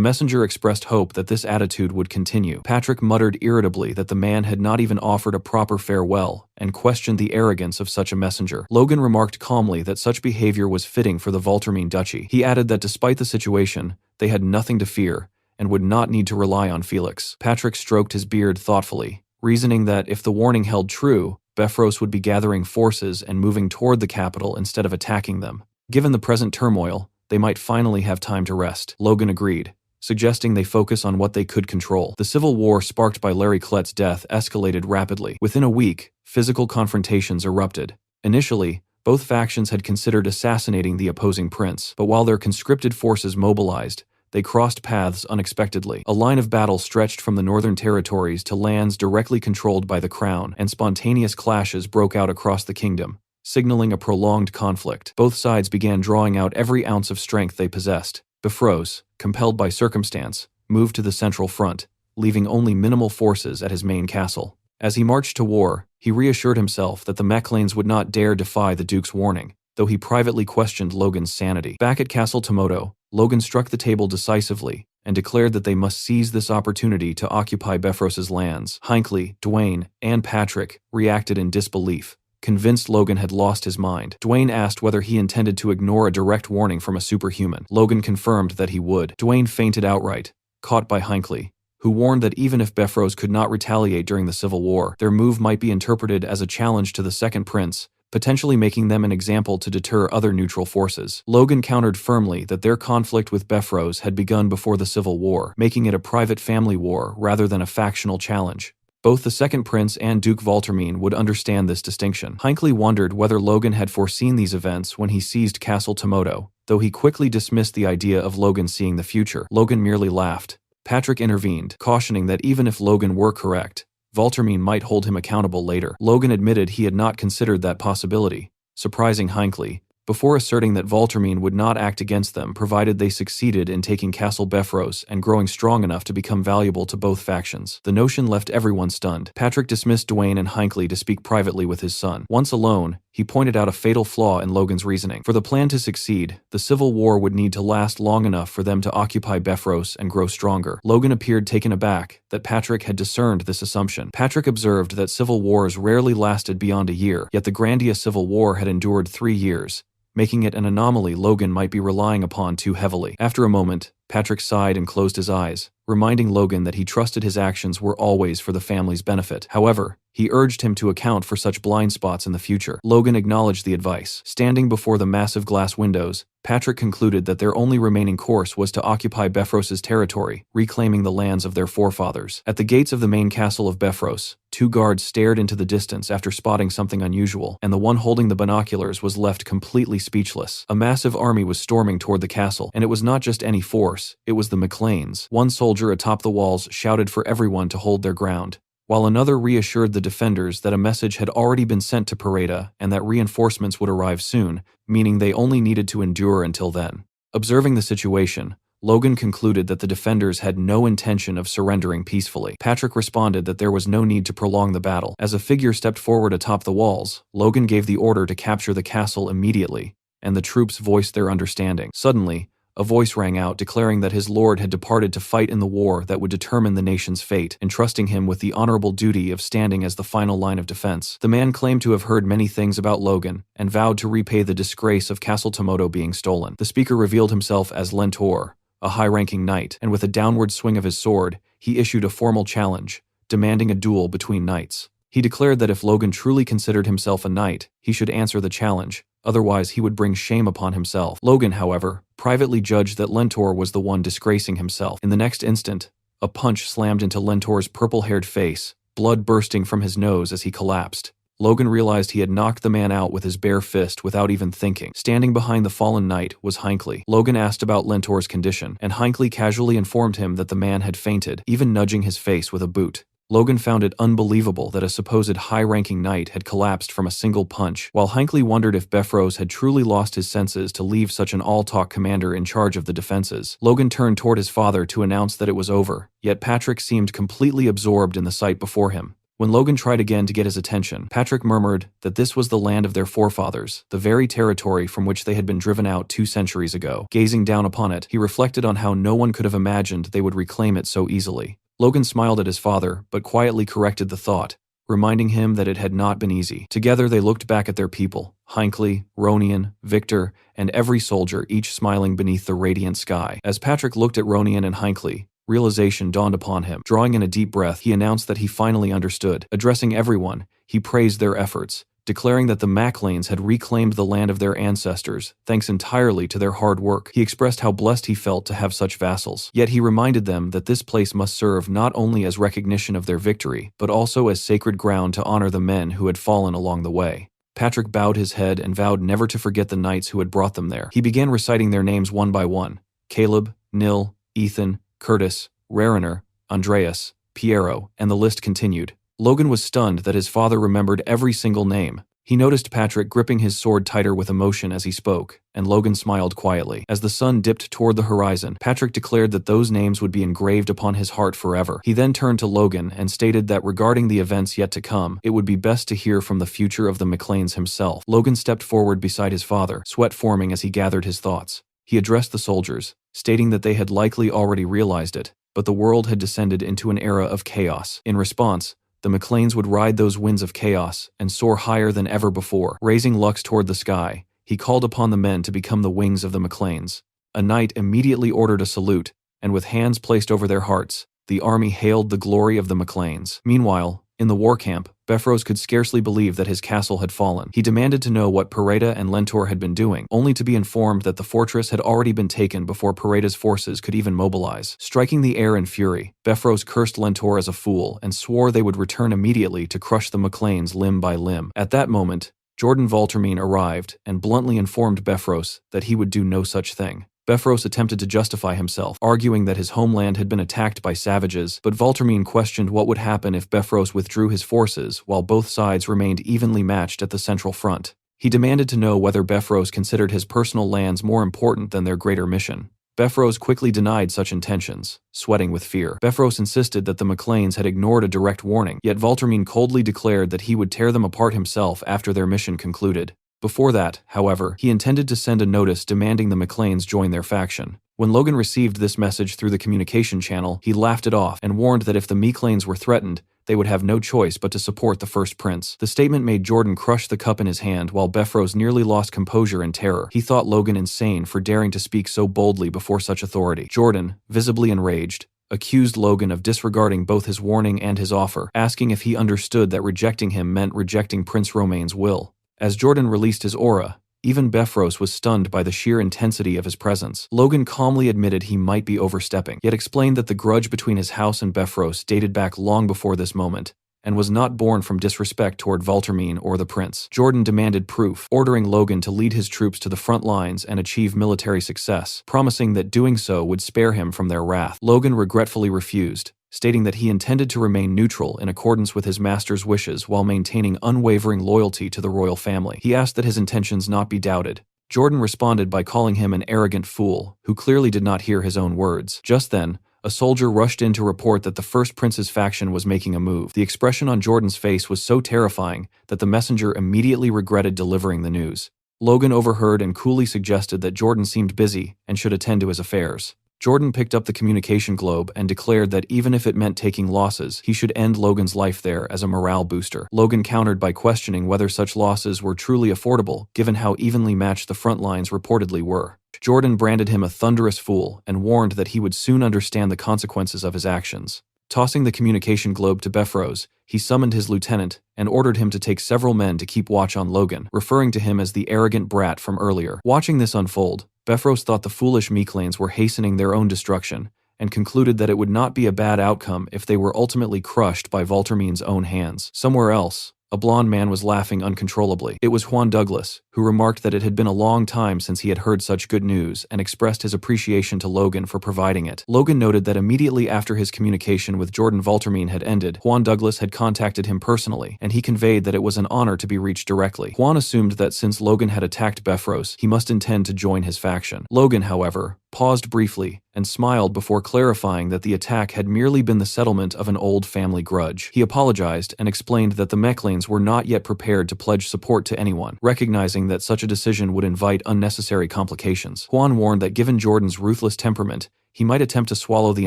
messenger expressed hope that this attitude would continue. Patrick muttered irritably that the man had not even offered a proper farewell, and questioned the arrogance of such a messenger. Logan remarked calmly that such behavior was fitting for the Valtermine duchy. He added that despite the situation, they had nothing to fear, and would not need to rely on Felix. Patrick stroked his beard thoughtfully, reasoning that if the warning held true, Befros would be gathering forces and moving toward the capital instead of attacking them. Given the present turmoil, they might finally have time to rest. Logan agreed, suggesting they focus on what they could control. The civil war sparked by Larry Klett's death escalated rapidly. Within a week, physical confrontations erupted. Initially, both factions had considered assassinating the opposing prince, but while their conscripted forces mobilized, they crossed paths unexpectedly. A line of battle stretched from the northern territories to lands directly controlled by the crown, and spontaneous clashes broke out across the kingdom, signaling a prolonged conflict. Both sides began drawing out every ounce of strength they possessed. Befros, compelled by circumstance, moved to the central front, leaving only minimal forces at his main castle. As he marched to war, he reassured himself that the Macleans would not dare defy the Duke's warning, though he privately questioned Logan's sanity. Back at Castle Tomoto, Logan struck the table decisively and declared that they must seize this opportunity to occupy Befros's lands. Hinckley, Dwayne, and Patrick reacted in disbelief, convinced Logan had lost his mind. Dwayne asked whether he intended to ignore a direct warning from a superhuman. Logan confirmed that he would. Dwayne fainted outright, caught by Hinckley, who warned that even if Befros could not retaliate during the Civil War, their move might be interpreted as a challenge to the Second Prince, potentially making them an example to deter other neutral forces. Logan countered firmly that their conflict with Befros had begun before the Civil War, making it a private family war rather than a factional challenge. Both the Second Prince and Duke Valtermine would understand this distinction. Hinckley wondered whether Logan had foreseen these events when he seized Castle Tomoto, though he quickly dismissed the idea of Logan seeing the future. Logan merely laughed. Patrick intervened, cautioning that even if Logan were correct, Valtermine might hold him accountable later. Logan admitted he had not considered that possibility, surprising Hinckley, before asserting that Valtermine would not act against them provided they succeeded in taking Castle Befros and growing strong enough to become valuable to both factions. The notion left everyone stunned. Patrick dismissed Dwayne and Hinckley to speak privately with his son. Once alone, he pointed out a fatal flaw in Logan's reasoning. For the plan to succeed, the Civil War would need to last long enough for them to occupy Befros and grow stronger. Logan appeared taken aback that Patrick had discerned this assumption. Patrick observed that civil wars rarely lasted beyond a year, yet the Grandia Civil War had endured 3 years, making it an anomaly Logan might be relying upon too heavily. After a moment, Patrick sighed and closed his eyes, reminding Logan that he trusted his actions were always for the family's benefit. However, he urged him to account for such blind spots in the future. Logan acknowledged the advice. Standing before the massive glass windows, Patrick concluded that their only remaining course was to occupy Befros's territory, reclaiming the lands of their forefathers. At the gates of the main castle of Befros, 2 guards stared into the distance after spotting something unusual, and the one holding the binoculars was left completely speechless. A massive army was storming toward the castle, and it was not just any force, it was the Macleans. One soldier atop the walls shouted for everyone to hold their ground, while another reassured the defenders that a message had already been sent to Pareda and that reinforcements would arrive soon, meaning they only needed to endure until then. Observing the situation, Logan concluded that the defenders had no intention of surrendering peacefully. Patrick responded that there was no need to prolong the battle. As a figure stepped forward atop the walls, Logan gave the order to capture the castle immediately, and the troops voiced their understanding. Suddenly, a voice rang out declaring that his lord had departed to fight in the war that would determine the nation's fate, entrusting him with the honorable duty of standing as the final line of defense. The man claimed to have heard many things about Logan and vowed to repay the disgrace of Castle Tomoto being stolen. The speaker revealed himself as Lentor, a high-ranking knight, and with a downward swing of his sword, he issued a formal challenge, demanding a duel between knights. He declared that if Logan truly considered himself a knight, he should answer the challenge, otherwise he would bring shame upon himself. Logan, however, privately judged that Lentor was the one disgracing himself. In the next instant, a punch slammed into Lentor's purple-haired face, blood bursting from his nose as he collapsed. Logan realized he had knocked the man out with his bare fist without even thinking. Standing behind the fallen knight was Hinckley. Logan asked about Lentor's condition, and Hinckley casually informed him that the man had fainted, even nudging his face with a boot. Logan found it unbelievable that a supposed high-ranking knight had collapsed from a single punch, while Hinckley wondered if Befros had truly lost his senses to leave such an all-talk commander in charge of the defenses. Logan turned toward his father to announce that it was over, yet Patrick seemed completely absorbed in the sight before him. When Logan tried again to get his attention, Patrick murmured that this was the land of their forefathers, the very territory from which they had been driven out 2 centuries ago. Gazing down upon it, he reflected on how no one could have imagined they would reclaim it so easily. Logan smiled at his father, but quietly corrected the thought, reminding him that it had not been easy. Together they looked back at their people, Hinckley, Ronian, Victor, and every soldier, each smiling beneath the radiant sky. As Patrick looked at Ronian and Hinckley, realization dawned upon him. Drawing in a deep breath, he announced that he finally understood. Addressing everyone, he praised their efforts, declaring that the Maclanes had reclaimed the land of their ancestors, thanks entirely to their hard work. He expressed how blessed he felt to have such vassals. Yet he reminded them that this place must serve not only as recognition of their victory, but also as sacred ground to honor the men who had fallen along the way. Patrick bowed his head and vowed never to forget the knights who had brought them there. He began reciting their names one by one: Caleb, Nil, Ethan, Curtis, Rariner, Andreas, Piero, and the list continued. Logan was stunned that his father remembered every single name. He noticed Patrick gripping his sword tighter with emotion as he spoke, and Logan smiled quietly. As the sun dipped toward the horizon, Patrick declared that those names would be engraved upon his heart forever. He then turned to Logan and stated that regarding the events yet to come, it would be best to hear from the future of the Maclanes himself. Logan stepped forward beside his father, sweat forming as he gathered his thoughts. He addressed the soldiers, stating that they had likely already realized it, but the world had descended into an era of chaos. In response, the Maclanes would ride those winds of chaos and soar higher than ever before. Raising Lux toward the sky, he called upon the men to become the wings of the Maclanes. A knight immediately ordered a salute, and with hands placed over their hearts, the army hailed the glory of the Maclanes. Meanwhile, in the war camp, Befros could scarcely believe that his castle had fallen. He demanded to know what Pareda and Lentor had been doing, only to be informed that the fortress had already been taken before Pareda's forces could even mobilize. Striking the air in fury, Befros cursed Lentor as a fool and swore they would return immediately to crush the Maclanes limb by limb. At that moment, Jordan Valtermine arrived and bluntly informed Befros that he would do no such thing. Befros attempted to justify himself, arguing that his homeland had been attacked by savages, but Valtermine questioned what would happen if Befros withdrew his forces while both sides remained evenly matched at the central front. He demanded to know whether Befros considered his personal lands more important than their greater mission. Befros quickly denied such intentions, sweating with fear. Befros insisted that the Maclanes had ignored a direct warning, yet Valtermine coldly declared that he would tear them apart himself after their mission concluded. Before that, however, he intended to send a notice demanding the Maclanes join their faction. When Logan received this message through the communication channel, he laughed it off and warned that if the Maclanes were threatened, they would have no choice but to support the first prince. The statement made Jordan crush the cup in his hand while Befros nearly lost composure in terror. He thought Logan insane for daring to speak so boldly before such authority. Jordan, visibly enraged, accused Logan of disregarding both his warning and his offer, asking if he understood that rejecting him meant rejecting Prince Romaine's will. As Jordan released his aura, even Befros was stunned by the sheer intensity of his presence. Logan calmly admitted he might be overstepping, yet explained that the grudge between his house and Befros dated back long before this moment, and was not born from disrespect toward Valtermine or the prince. Jordan demanded proof, ordering Logan to lead his troops to the front lines and achieve military success, promising that doing so would spare him from their wrath. Logan regretfully refused, stating that he intended to remain neutral in accordance with his master's wishes while maintaining unwavering loyalty to the royal family. He asked that his intentions not be doubted. Jordan responded by calling him an arrogant fool, who clearly did not hear his own words. Just then, a soldier rushed in to report that the first prince's faction was making a move. The expression on Jordan's face was so terrifying that the messenger immediately regretted delivering the news. Logan overheard and coolly suggested that Jordan seemed busy and should attend to his affairs. Jordan picked up the communication globe and declared that even if it meant taking losses, he should end Logan's life there as a morale booster. Logan countered by questioning whether such losses were truly affordable, given how evenly matched the front lines reportedly were. Jordan branded him a thunderous fool and warned that he would soon understand the consequences of his actions. Tossing the communication globe to Befros, he summoned his lieutenant and ordered him to take several men to keep watch on Logan, referring to him as the arrogant brat from earlier. Watching this unfold, Befros thought the foolish Maclanes were hastening their own destruction, and concluded that it would not be a bad outcome if they were ultimately crushed by Valtermine's own hands. Somewhere else, a blond man was laughing uncontrollably. It was Juan Douglas, who remarked that it had been a long time since he had heard such good news and expressed his appreciation to Logan for providing it. Logan noted that immediately after his communication with Jordan Valtermine had ended, Juan Douglas had contacted him personally, and he conveyed that it was an honor to be reached directly. Juan assumed that since Logan had attacked Befros, he must intend to join his faction. Logan, however, paused briefly and smiled before clarifying that the attack had merely been the settlement of an old family grudge. He apologized and explained that the Mechlanes were not yet prepared to pledge support to anyone, recognizing that such a decision would invite unnecessary complications. Juan warned that given Jordan's ruthless temperament, he might attempt to swallow the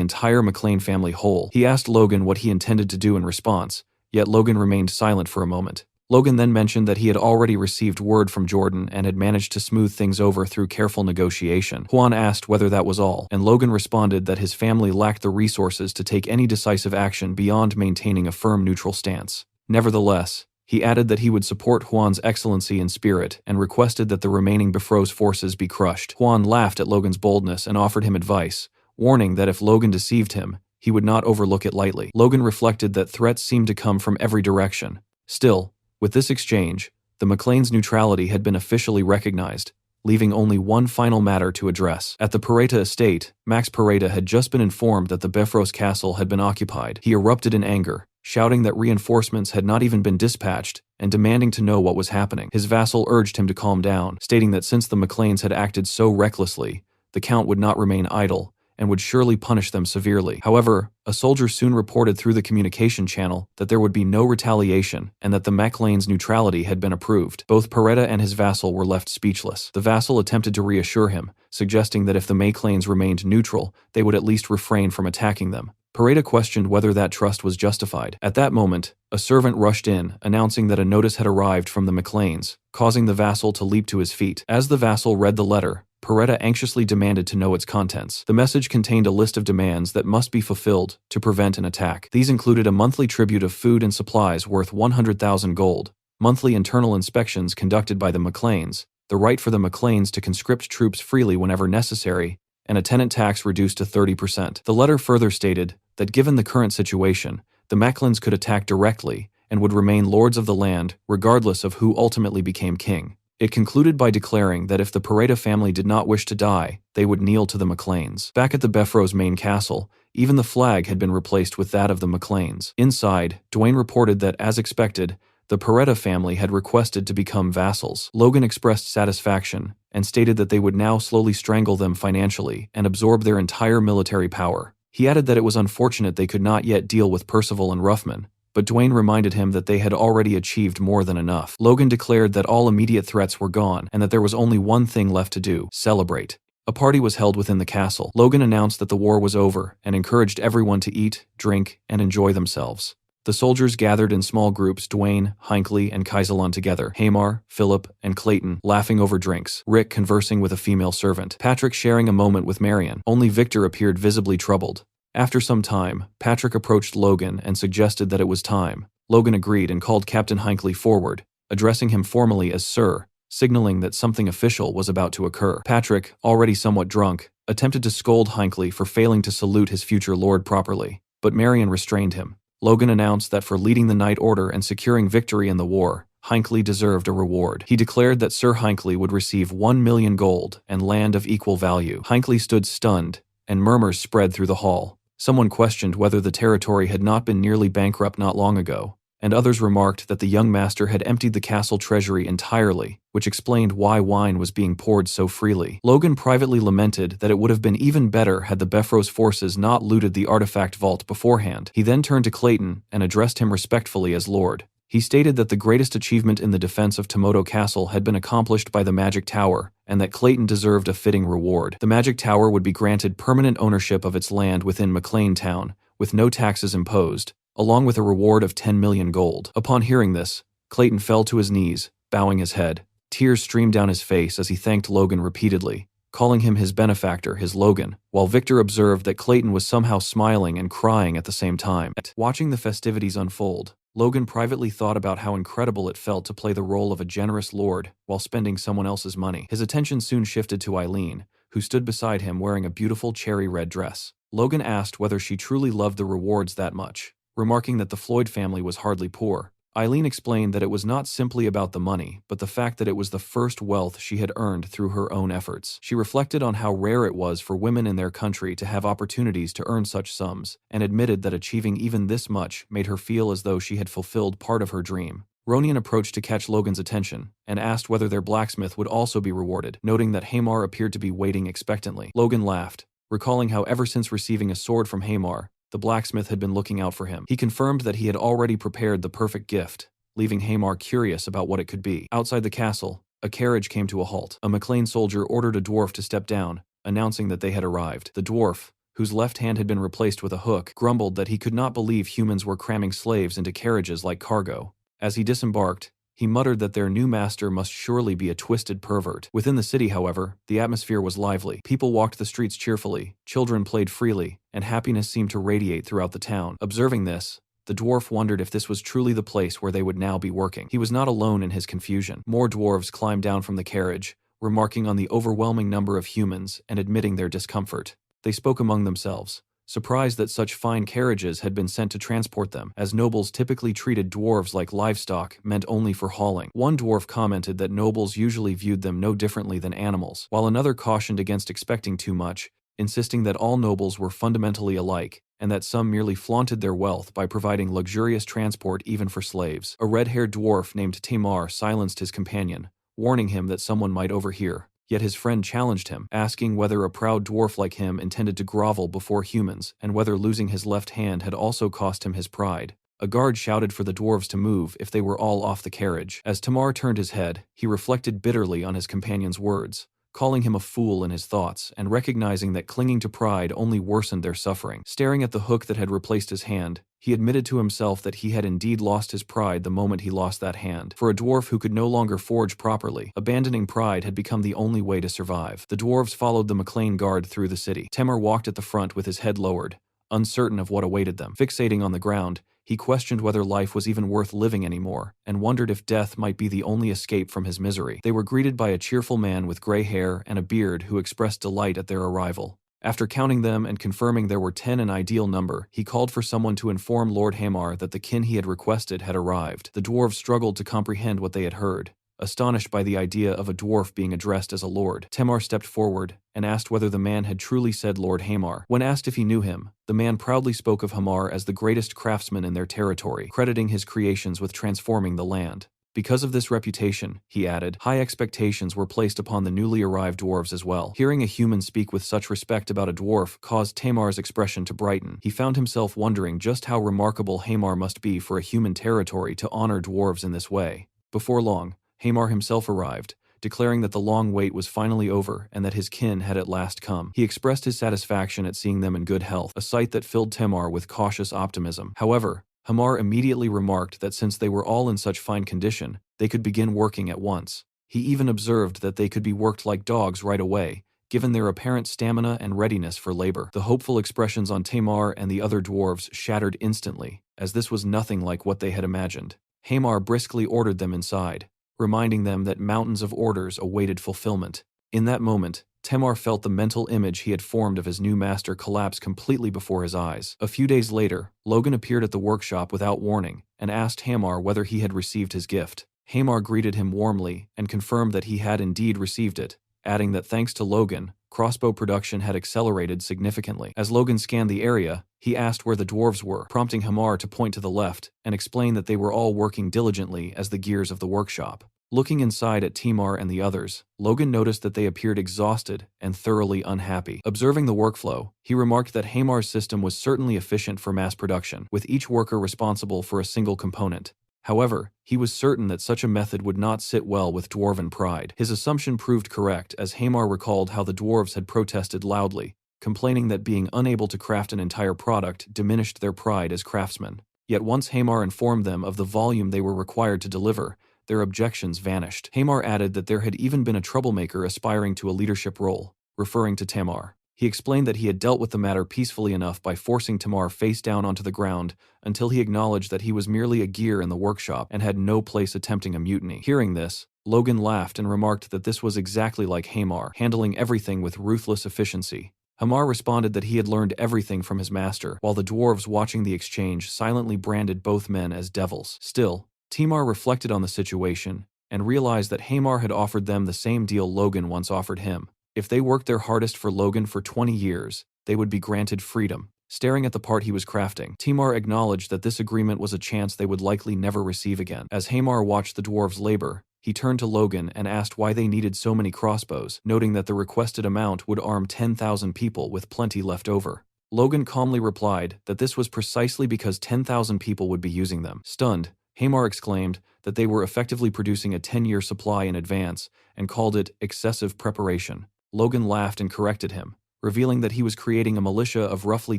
entire Mechlane family whole. He asked Logan what he intended to do in response, yet Logan remained silent for a moment. Logan then mentioned that he had already received word from Jordan and had managed to smooth things over through careful negotiation. Juan asked whether that was all, and Logan responded that his family lacked the resources to take any decisive action beyond maintaining a firm neutral stance. Nevertheless, he added that he would support Juan's excellency in spirit and requested that the remaining Befros forces be crushed. Juan laughed at Logan's boldness and offered him advice, warning that if Logan deceived him, he would not overlook it lightly. Logan reflected that threats seemed to come from every direction. Still, with this exchange, the Mechlane's neutrality had been officially recognized, leaving only one final matter to address. At the Pareta estate, Max Pareta had just been informed that the Befros castle had been occupied. He erupted in anger, shouting that reinforcements had not even been dispatched, and demanding to know what was happening. His vassal urged him to calm down, stating that since the Mechlanes had acted so recklessly, the Count would not remain idle, and would surely punish them severely. However, a soldier soon reported through the communication channel that there would be no retaliation and that the Mechlane's neutrality had been approved. Both Pareta and his vassal were left speechless. The vassal attempted to reassure him, suggesting that if the Mechlanes remained neutral, they would at least refrain from attacking them. Pareta questioned whether that trust was justified. At that moment, a servant rushed in, announcing that a notice had arrived from the Mechlanes, causing the vassal to leap to his feet. As the vassal read the letter, Pareta anxiously demanded to know its contents. The message contained a list of demands that must be fulfilled to prevent an attack. These included a monthly tribute of food and supplies worth 100,000 gold, monthly internal inspections conducted by the Mechlanes, the right for the Mechlanes to conscript troops freely whenever necessary, and a tenant tax reduced to 30%. The letter further stated that given the current situation, the Mechlanes could attack directly and would remain lords of the land regardless of who ultimately became king. It concluded by declaring that if the Pareta family did not wish to die, they would kneel to the Mechlanes. Back at the Befros main castle, even the flag had been replaced with that of the Mechlanes. Inside, Dwayne reported that, as expected, the Pareta family had requested to become vassals. Logan expressed satisfaction and stated that they would now slowly strangle them financially and absorb their entire military power. He added that it was unfortunate they could not yet deal with Percival and Ruffman, but Dwayne reminded him that they had already achieved more than enough. Logan declared that all immediate threats were gone and that there was only one thing left to do: celebrate. A party was held within the castle. Logan announced that the war was over and encouraged everyone to eat, drink, and enjoy themselves. The soldiers gathered in small groups, Dwayne, Hinckley, and Kaisalon together, Hamar, Philip, and Clayton laughing over drinks, Rick conversing with a female servant, Patrick sharing a moment with Marion. Only Victor appeared visibly troubled. After some time, Patrick approached Logan and suggested that it was time. Logan agreed and called Captain Hinckley forward, addressing him formally as Sir, signaling that something official was about to occur. Patrick, already somewhat drunk, attempted to scold Hinckley for failing to salute his future lord properly, but Marion restrained him. Logan announced that for leading the Night Order and securing victory in the war, Hinckley deserved a reward. He declared that Sir Hinckley would receive 1 million gold and land of equal value. Hinckley stood stunned, and murmurs spread through the hall. Someone questioned whether the territory had not been nearly bankrupt not long ago, and others remarked that the young master had emptied the castle treasury entirely, which explained why wine was being poured so freely. Logan privately lamented that it would have been even better had the Befros forces not looted the artifact vault beforehand. He then turned to Clayton and addressed him respectfully as Lord. He stated that the greatest achievement in the defense of Tomoto Castle had been accomplished by the Magic Tower, and that Clayton deserved a fitting reward. The Magic Tower would be granted permanent ownership of its land within Mechlane Town, with no taxes imposed, along with a reward of 10 million gold. Upon hearing this, Clayton fell to his knees, bowing his head. Tears streamed down his face as he thanked Logan repeatedly, calling him his benefactor, his Logan, while Victor observed that Clayton was somehow smiling and crying at the same time. Watching the festivities unfold, Logan privately thought about how incredible it felt to play the role of a generous lord while spending someone else's money. His attention soon shifted to Eileen, who stood beside him wearing a beautiful cherry red dress. Logan asked whether she truly loved the rewards that much, remarking that the Floyd family was hardly poor. Eileen explained that it was not simply about the money, but the fact that it was the first wealth she had earned through her own efforts. She reflected on how rare it was for women in their country to have opportunities to earn such sums, and admitted that achieving even this much made her feel as though she had fulfilled part of her dream. Ronian approached to catch Logan's attention, and asked whether their blacksmith would also be rewarded, noting that Hamar appeared to be waiting expectantly. Logan laughed, recalling how ever since receiving a sword from Hamar, the blacksmith had been looking out for him. He confirmed that he had already prepared the perfect gift, leaving Hamar curious about what it could be. Outside the castle, a carriage came to a halt. A McLean soldier ordered a dwarf to step down, announcing that they had arrived. The dwarf, whose left hand had been replaced with a hook, grumbled that he could not believe humans were cramming slaves into carriages like cargo. As he disembarked, he muttered that their new master must surely be a twisted pervert. Within the city, however, the atmosphere was lively. People walked the streets cheerfully, children played freely, and happiness seemed to radiate throughout the town. Observing this, the dwarf wondered if this was truly the place where they would now be working. He was not alone in his confusion. More dwarves climbed down from the carriage, remarking on the overwhelming number of humans and admitting their discomfort. They spoke among themselves, surprised that such fine carriages had been sent to transport them, as nobles typically treated dwarves like livestock meant only for hauling. One dwarf commented that nobles usually viewed them no differently than animals, while another cautioned against expecting too much, insisting that all nobles were fundamentally alike, and that some merely flaunted their wealth by providing luxurious transport even for slaves. A red-haired dwarf named Tamar silenced his companion, warning him that someone might overhear. Yet his friend challenged him, asking whether a proud dwarf like him intended to grovel before humans, and whether losing his left hand had also cost him his pride. A guard shouted for the dwarves to move if they were all off the carriage. As Tamar turned his head, he reflected bitterly on his companion's words, calling him a fool in his thoughts, and recognizing that clinging to pride only worsened their suffering. Staring at the hook that had replaced his hand, he admitted to himself that he had indeed lost his pride the moment he lost that hand. For a dwarf who could no longer forge properly, abandoning pride had become the only way to survive. The dwarves followed the McLean guard through the city. Temur walked at the front with his head lowered, uncertain of what awaited them. Fixating on the ground, he questioned whether life was even worth living anymore, and wondered if death might be the only escape from his misery. They were greeted by a cheerful man with gray hair and a beard who expressed delight at their arrival. After counting them and confirming there were 10 an ideal number, he called for someone to inform Lord Hamar that the kin he had requested had arrived. The dwarves struggled to comprehend what they had heard, astonished by the idea of a dwarf being addressed as a lord. Tamar stepped forward and asked whether the man had truly said Lord Hamar. When asked if he knew him, the man proudly spoke of Hamar as the greatest craftsman in their territory, crediting his creations with transforming the land. Because of this reputation, he added, high expectations were placed upon the newly arrived dwarves as well. Hearing a human speak with such respect about a dwarf caused Tamar's expression to brighten. He found himself wondering just how remarkable Hamar must be for a human territory to honor dwarves in this way. Before long, Hamar himself arrived, declaring that the long wait was finally over and that his kin had at last come. He expressed his satisfaction at seeing them in good health, a sight that filled Tamar with cautious optimism. However, Hamar immediately remarked that since they were all in such fine condition, they could begin working at once. He even observed that they could be worked like dogs right away, given their apparent stamina and readiness for labor. The hopeful expressions on Tamar and the other dwarves shattered instantly, as this was nothing like what they had imagined. Hamar briskly ordered them inside, reminding them that mountains of orders awaited fulfillment. In that moment, Tamar felt the mental image he had formed of his new master collapse completely before his eyes. A few days later, Logan appeared at the workshop without warning and asked Hamar whether he had received his gift. Hamar greeted him warmly and confirmed that he had indeed received it, adding that thanks to Logan, crossbow production had accelerated significantly. As Logan scanned the area, he asked where the dwarves were, prompting Hamar to point to the left and explain that they were all working diligently as the gears of the workshop. Looking inside at Tamar and the others, Logan noticed that they appeared exhausted and thoroughly unhappy. Observing the workflow, he remarked that Hamar's system was certainly efficient for mass production, with each worker responsible for a single component. However, he was certain that such a method would not sit well with dwarven pride. His assumption proved correct as Hamar recalled how the dwarves had protested loudly, complaining that being unable to craft an entire product diminished their pride as craftsmen. Yet once Hamar informed them of the volume they were required to deliver, their objections vanished. Hamar added that there had even been a troublemaker aspiring to a leadership role, referring to Tamar. He explained that he had dealt with the matter peacefully enough by forcing Tamar face down onto the ground until he acknowledged that he was merely a gear in the workshop and had no place attempting a mutiny. Hearing this, Logan laughed and remarked that this was exactly like Hamar, handling everything with ruthless efficiency. Hamar responded that he had learned everything from his master, while the dwarves watching the exchange silently branded both men as devils. Still, Timar reflected on the situation and realized that Hamar had offered them the same deal Logan once offered him. If they worked their hardest for Logan for 20 years, they would be granted freedom. Staring at the part he was crafting, Timar acknowledged that this agreement was a chance they would likely never receive again. As Hamar watched the dwarves labor, he turned to Logan and asked why they needed so many crossbows, noting that the requested amount would arm 10,000 people with plenty left over. Logan calmly replied that this was precisely because 10,000 people would be using them. Stunned, Hamar exclaimed that they were effectively producing a 10-year supply in advance and called it excessive preparation. Logan laughed and corrected him, revealing that he was creating a militia of roughly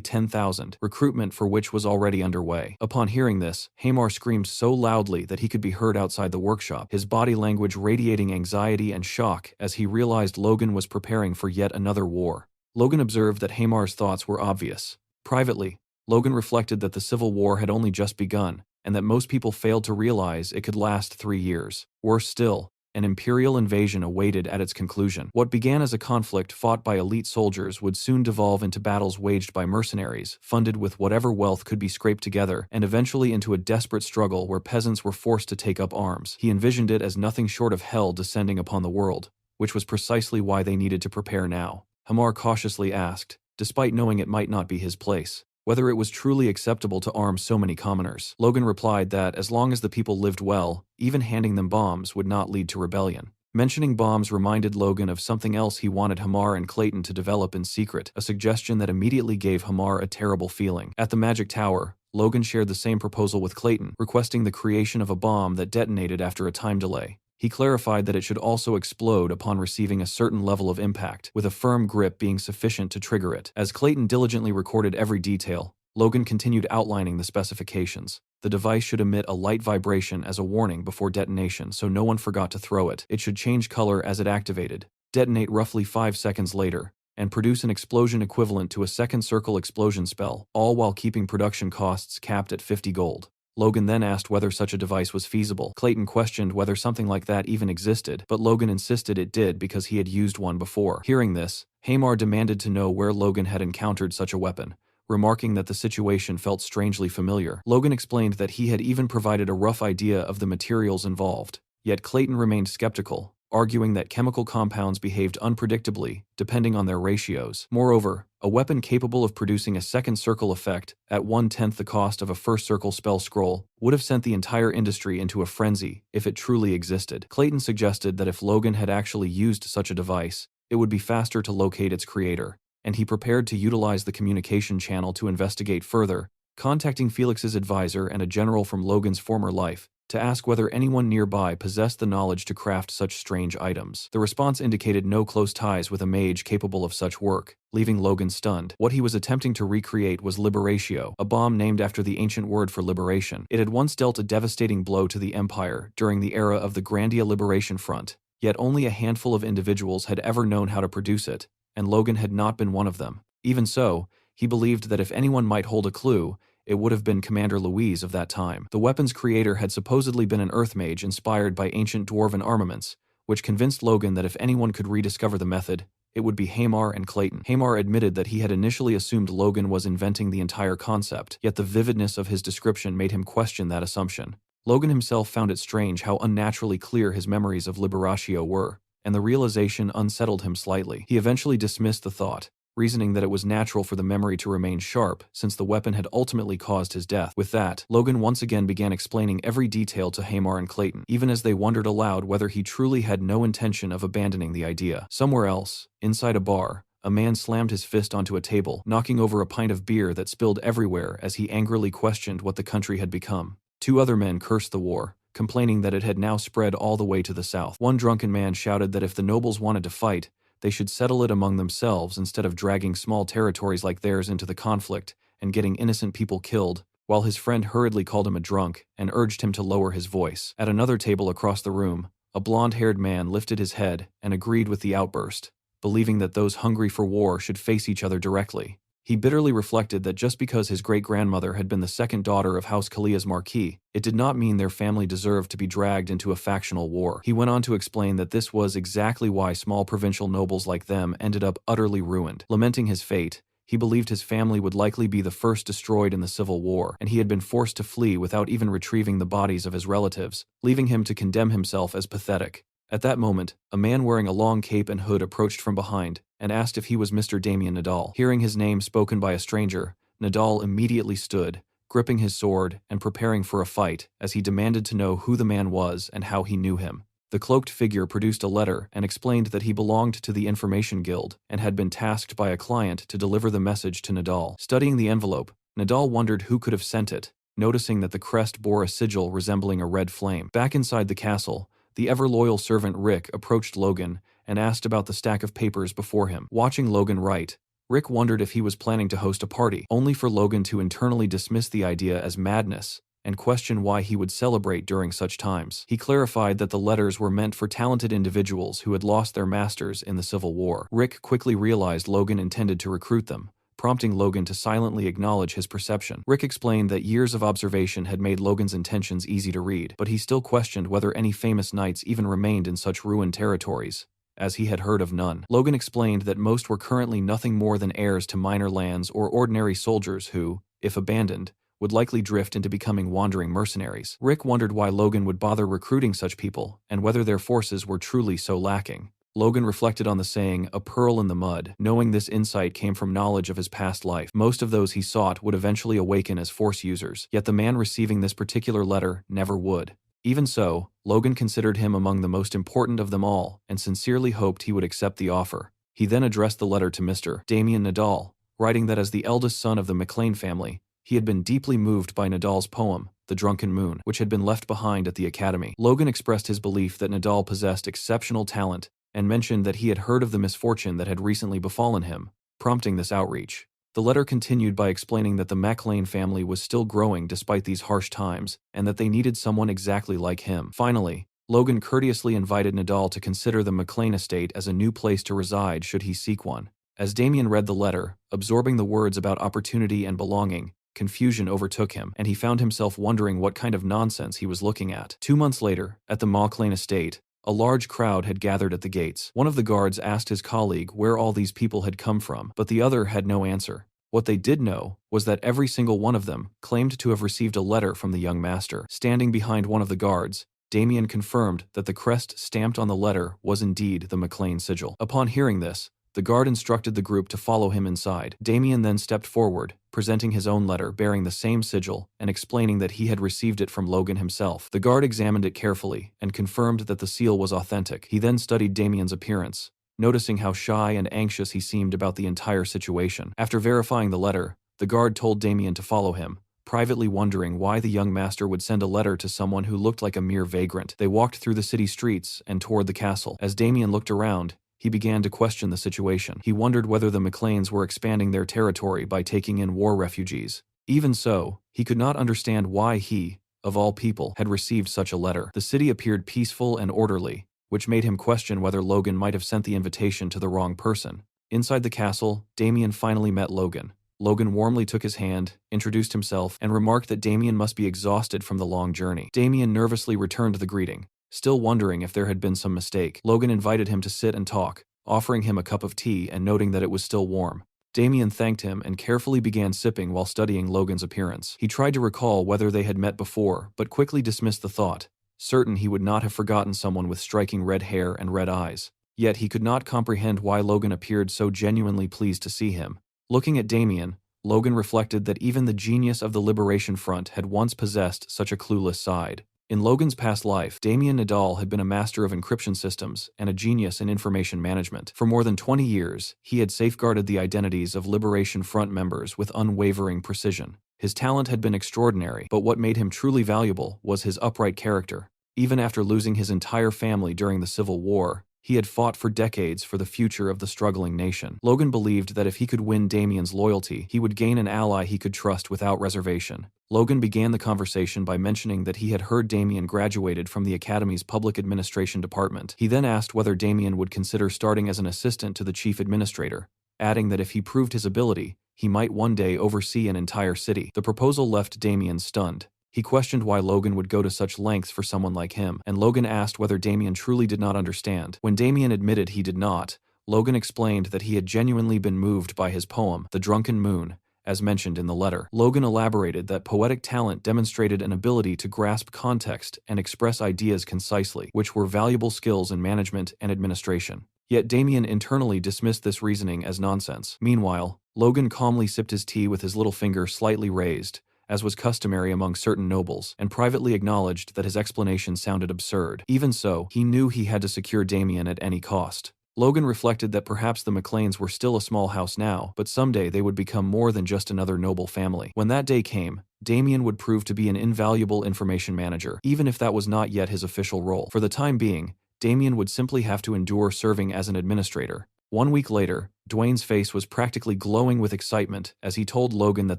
10,000, recruitment for which was already underway. Upon hearing this, Hamar screamed so loudly that he could be heard outside the workshop, his body language radiating anxiety and shock as he realized Logan was preparing for yet another war. Logan observed that Hamar's thoughts were obvious. Privately, Logan reflected that the Civil War had only just begun, and that most people failed to realize it could last 3 years. Worse still, an imperial invasion awaited at its conclusion. What began as a conflict fought by elite soldiers would soon devolve into battles waged by mercenaries, funded with whatever wealth could be scraped together, and eventually into a desperate struggle where peasants were forced to take up arms. He envisioned it as nothing short of hell descending upon the world, which was precisely why they needed to prepare now. Hamar cautiously asked, despite knowing it might not be his place, whether it was truly acceptable to arm so many commoners. Logan replied that as long as the people lived well, even handing them bombs would not lead to rebellion. Mentioning bombs reminded Logan of something else he wanted Hamar and Clayton to develop in secret, a suggestion that immediately gave Hamar a terrible feeling. At the Magic Tower, Logan shared the same proposal with Clayton, requesting the creation of a bomb that detonated after a time delay. He clarified that it should also explode upon receiving a certain level of impact, with a firm grip being sufficient to trigger it. As Clayton diligently recorded every detail, Logan continued outlining the specifications. The device should emit a light vibration as a warning before detonation so no one forgot to throw it. It should change color as it activated, detonate roughly 5 seconds later, and produce an explosion equivalent to a second circle explosion spell, all while keeping production costs capped at 50 gold. Logan then asked whether such a device was feasible. Clayton questioned whether something like that even existed, but Logan insisted it did because he had used one before. Hearing this, Hamar demanded to know where Logan had encountered such a weapon, remarking that the situation felt strangely familiar. Logan explained that he had even provided a rough idea of the materials involved, yet Clayton remained skeptical, arguing that chemical compounds behaved unpredictably, depending on their ratios. Moreover, a weapon capable of producing a second circle effect at 1/10 the cost of a first circle spell scroll would have sent the entire industry into a frenzy if it truly existed. Clayton suggested that if Logan had actually used such a device, it would be faster to locate its creator, and he prepared to utilize the communication channel to investigate further, contacting Felix's advisor and a general from Logan's former life, to ask whether anyone nearby possessed the knowledge to craft such strange items. The response indicated no close ties with a mage capable of such work, leaving Logan stunned. What he was attempting to recreate was Liberatio, a bomb named after the ancient word for liberation. It had once dealt a devastating blow to the Empire during the era of the Grandia Liberation Front, yet only a handful of individuals had ever known how to produce it, and Logan had not been one of them. Even so, he believed that if anyone might hold a clue, it would have been Commander Louise of that time. The weapon's creator had supposedly been an earth mage inspired by ancient dwarven armaments, which convinced Logan that if anyone could rediscover the method, it would be Hamar and Clayton. Hamar admitted that he had initially assumed Logan was inventing the entire concept, yet the vividness of his description made him question that assumption. Logan himself found it strange how unnaturally clear his memories of Liberatio were, and the realization unsettled him slightly. He eventually dismissed the thought, reasoning that it was natural for the memory to remain sharp since the weapon had ultimately caused his death. With that, Logan once again began explaining every detail to Hamar and Clayton, even as they wondered aloud whether he truly had no intention of abandoning the idea. Somewhere else, inside a bar, a man slammed his fist onto a table, knocking over a pint of beer that spilled everywhere as he angrily questioned what the country had become. 2 other men cursed the war, complaining that it had now spread all the way to the south. One drunken man shouted that if the nobles wanted to fight, they should settle it among themselves instead of dragging small territories like theirs into the conflict and getting innocent people killed, while his friend hurriedly called him a drunk and urged him to lower his voice. At another table across the room, a blonde-haired man lifted his head and agreed with the outburst, believing that those hungry for war should face each other directly. He bitterly reflected that just because his great-grandmother had been the second daughter of House Kalia's Marquis, it did not mean their family deserved to be dragged into a factional war. He went on to explain that this was exactly why small provincial nobles like them ended up utterly ruined. Lamenting his fate, He believed his family would likely be the first destroyed in the Civil War, and he had been forced to flee without even retrieving the bodies of his relatives, leaving him to condemn himself as pathetic. At that moment, a man wearing a long cape and hood approached from behind and asked if he was Mr. Damien Nadal. Hearing his name spoken by a stranger, Nadal immediately stood, gripping his sword and preparing for a fight as he demanded to know who the man was and how he knew him. The cloaked figure produced a letter and explained that he belonged to the Information Guild and had been tasked by a client to deliver the message to Nadal. Studying the envelope, Nadal wondered who could have sent it, noticing that the crest bore a sigil resembling a red flame. Back inside the castle, the ever-loyal servant Rick approached Logan and asked about the stack of papers before him. Watching Logan write, Rick wondered if he was planning to host a party, only for Logan to internally dismiss the idea as madness and question why he would celebrate during such times. He clarified that the letters were meant for talented individuals who had lost their masters in the Civil War. Rick quickly realized Logan intended to recruit them, prompting Logan to silently acknowledge his perception. Rick explained that years of observation had made Logan's intentions easy to read, but he still questioned whether any famous knights even remained in such ruined territories, as he had heard of none. Logan explained that most were currently nothing more than heirs to minor lands or ordinary soldiers who, if abandoned, would likely drift into becoming wandering mercenaries. Rick wondered why Logan would bother recruiting such people, and whether their forces were truly so lacking. Logan reflected on the saying, "a pearl in the mud," knowing this insight came from knowledge of his past life. Most of those he sought would eventually awaken as Force users, yet the man receiving this particular letter never would. Even so, Logan considered him among the most important of them all, and sincerely hoped he would accept the offer. He then addressed the letter to Mr. Damien Nadal, writing that as the eldest son of the McLean family, he had been deeply moved by Nadal's poem, The Drunken Moon, which had been left behind at the academy. Logan expressed his belief that Nadal possessed exceptional talent and mentioned that he had heard of the misfortune that had recently befallen him, prompting this outreach. The letter continued by explaining that the McLean family was still growing despite these harsh times, and that they needed someone exactly like him. Finally, Logan courteously invited Nadal to consider the McLean estate as a new place to reside should he seek one. As Damien read the letter, absorbing the words about opportunity and belonging, confusion overtook him, and he found himself wondering what kind of nonsense he was looking at. 2 months later, at the McLean estate, a large crowd had gathered at the gates. One of the guards asked his colleague where all these people had come from, but the other had no answer. What they did know was that every single one of them claimed to have received a letter from the young master. Standing behind one of the guards, Damien confirmed that the crest stamped on the letter was indeed the McLean sigil. Upon hearing this, the guard instructed the group to follow him inside. Damien then stepped forward, presenting his own letter bearing the same sigil and explaining that he had received it from Logan himself. The guard examined it carefully and confirmed that the seal was authentic. He then studied Damien's appearance, noticing how shy and anxious he seemed about the entire situation. After verifying the letter, the guard told Damien to follow him, privately wondering why the young master would send a letter to someone who looked like a mere vagrant. They walked through the city streets and toward the castle. As Damien looked around, he began to question the situation. He wondered whether the McLeans were expanding their territory by taking in war refugees. Even so, he could not understand why he, of all people, had received such a letter. The city appeared peaceful and orderly, which made him question whether Logan might have sent the invitation to the wrong person. Inside the castle, Damien finally met Logan. Logan warmly took his hand, introduced himself, and remarked that Damien must be exhausted from the long journey. Damien nervously returned the greeting, still wondering if there had been some mistake. Logan invited him to sit and talk, offering him a cup of tea and noting that it was still warm. Damien thanked him and carefully began sipping while studying Logan's appearance. He tried to recall whether they had met before, but quickly dismissed the thought, certain he would not have forgotten someone with striking red hair and red eyes. Yet he could not comprehend why Logan appeared so genuinely pleased to see him. Looking at Damien, Logan reflected that even the genius of the Liberation Front had once possessed such a clueless side. In Logan's past life, Damien Nadal had been a master of encryption systems and a genius in information management. For more than 20 years, he had safeguarded the identities of Liberation Front members with unwavering precision. His talent had been extraordinary, but what made him truly valuable was his upright character. Even after losing his entire family during the Civil War, he had fought for decades for the future of the struggling nation. Logan believed that if he could win Damien's loyalty, he would gain an ally he could trust without reservation. Logan began the conversation by mentioning that he had heard Damien graduated from the Academy's Public Administration Department. He then asked whether Damien would consider starting as an assistant to the chief administrator, adding that if he proved his ability, he might one day oversee an entire city. The proposal left Damien stunned. He questioned why Logan would go to such lengths for someone like him, and Logan asked whether Damien truly did not understand. When Damien admitted he did not, Logan explained that he had genuinely been moved by his poem, The Drunken Moon, as mentioned in the letter. Logan elaborated that poetic talent demonstrated an ability to grasp context and express ideas concisely, which were valuable skills in management and administration. Yet Damien internally dismissed this reasoning as nonsense. Meanwhile, Logan calmly sipped his tea with his little finger slightly raised, as was customary among certain nobles, and privately acknowledged that his explanation sounded absurd. Even so, he knew he had to secure Damien at any cost. Logan reflected that perhaps the McLeans were still a small house now, but someday they would become more than just another noble family. When that day came, Damien would prove to be an invaluable information manager, even if that was not yet his official role. For the time being, Damien would simply have to endure serving as an administrator. 1 week later, Dwayne's face was practically glowing with excitement as he told Logan that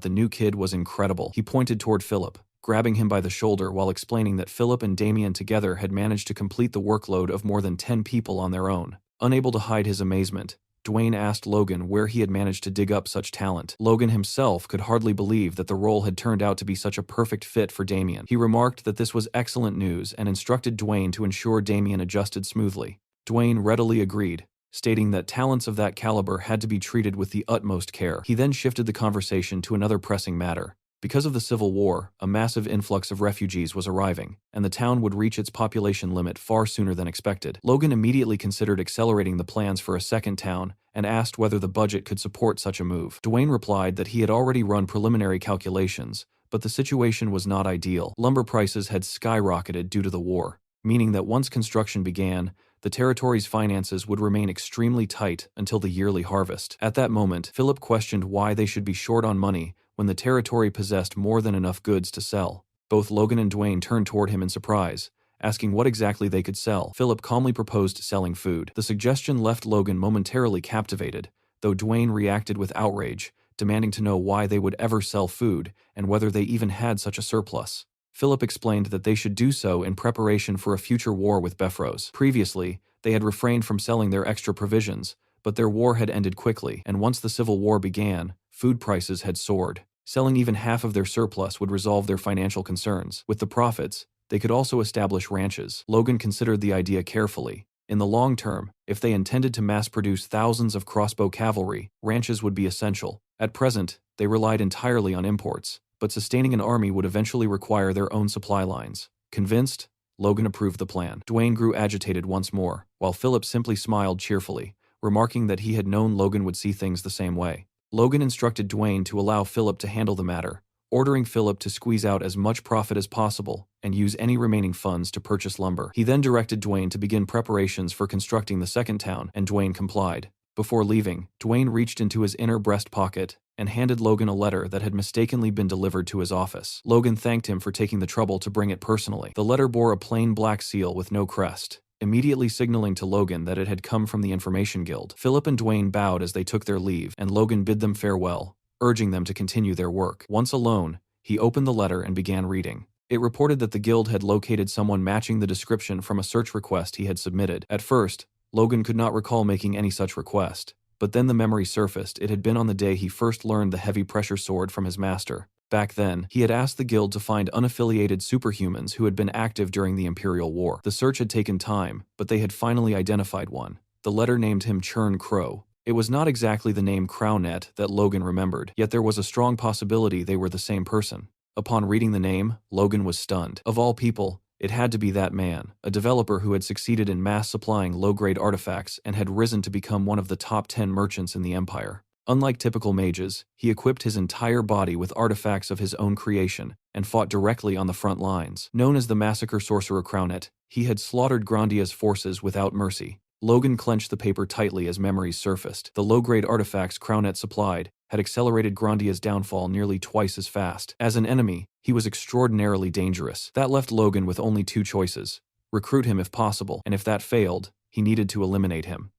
the new kid was incredible. He pointed toward Philip, grabbing him by the shoulder while explaining that Philip and Damien together had managed to complete the workload of more than 10 people on their own. Unable to hide his amazement, Dwayne asked Logan where he had managed to dig up such talent. Logan himself could hardly believe that the role had turned out to be such a perfect fit for Damien. He remarked that this was excellent news and instructed Dwayne to ensure Damien adjusted smoothly. Dwayne readily agreed, stating that talents of that caliber had to be treated with the utmost care. He then shifted the conversation to another pressing matter. Because of the Civil War, a massive influx of refugees was arriving, and the town would reach its population limit far sooner than expected. Logan immediately considered accelerating the plans for a second town and asked whether the budget could support such a move. Dwayne replied that he had already run preliminary calculations, but the situation was not ideal. Lumber prices had skyrocketed due to the war, meaning that once construction began, the territory's finances would remain extremely tight until the yearly harvest. At that moment, Philip questioned why they should be short on money when the territory possessed more than enough goods to sell. Both Logan and Dwayne turned toward him in surprise, asking what exactly they could sell. Philip calmly proposed selling food. The suggestion left Logan momentarily captivated, though Dwayne reacted with outrage, demanding to know why they would ever sell food and whether they even had such a surplus. Philip explained that they should do so in preparation for a future war with Befros. Previously, they had refrained from selling their extra provisions, but their war had ended quickly, and once the Civil War began, food prices had soared. Selling even half of their surplus would resolve their financial concerns. With the profits, they could also establish ranches. Logan considered the idea carefully. In the long term, if they intended to mass-produce thousands of crossbow cavalry, ranches would be essential. At present, they relied entirely on imports, but sustaining an army would eventually require their own supply lines. Convinced, Logan approved the plan. Dwayne grew agitated once more, while Philip simply smiled cheerfully, remarking that he had known Logan would see things the same way. Logan instructed Dwayne to allow Philip to handle the matter, ordering Philip to squeeze out as much profit as possible and use any remaining funds to purchase lumber. He then directed Dwayne to begin preparations for constructing the second town, and Dwayne complied. Before leaving, Dwayne reached into his inner breast pocket and handed Logan a letter that had mistakenly been delivered to his office. Logan thanked him for taking the trouble to bring it personally. The letter bore a plain black seal with no crest, immediately signaling to Logan that it had come from the Information Guild. Philip and Dwayne bowed as they took their leave, and Logan bid them farewell, urging them to continue their work. Once alone, he opened the letter and began reading. It reported that the guild had located someone matching the description from a search request he had submitted. At first, Logan could not recall making any such request, but then the memory surfaced. It had been on the day he first learned the heavy pressure sword from his master. Back then, he had asked the guild to find unaffiliated superhumans who had been active during the Imperial War. The search had taken time, but they had finally identified one. The letter named him Churn Crow. It was not exactly the name Crownet that Logan remembered, yet there was a strong possibility they were the same person. Upon reading the name, Logan was stunned. Of all people, it had to be that man, a developer who had succeeded in mass supplying low-grade artifacts and had risen to become one of the top 10 merchants in the Empire. Unlike typical mages, he equipped his entire body with artifacts of his own creation and fought directly on the front lines. Known as the Massacre Sorcerer Crownet, he had slaughtered Grandia's forces without mercy. Logan clenched the paper tightly as memories surfaced. The low-grade artifacts Crownet supplied had accelerated Grandia's downfall nearly twice as fast. As an enemy, he was extraordinarily dangerous. That left Logan with only two choices: recruit him if possible, and if that failed, he needed to eliminate him.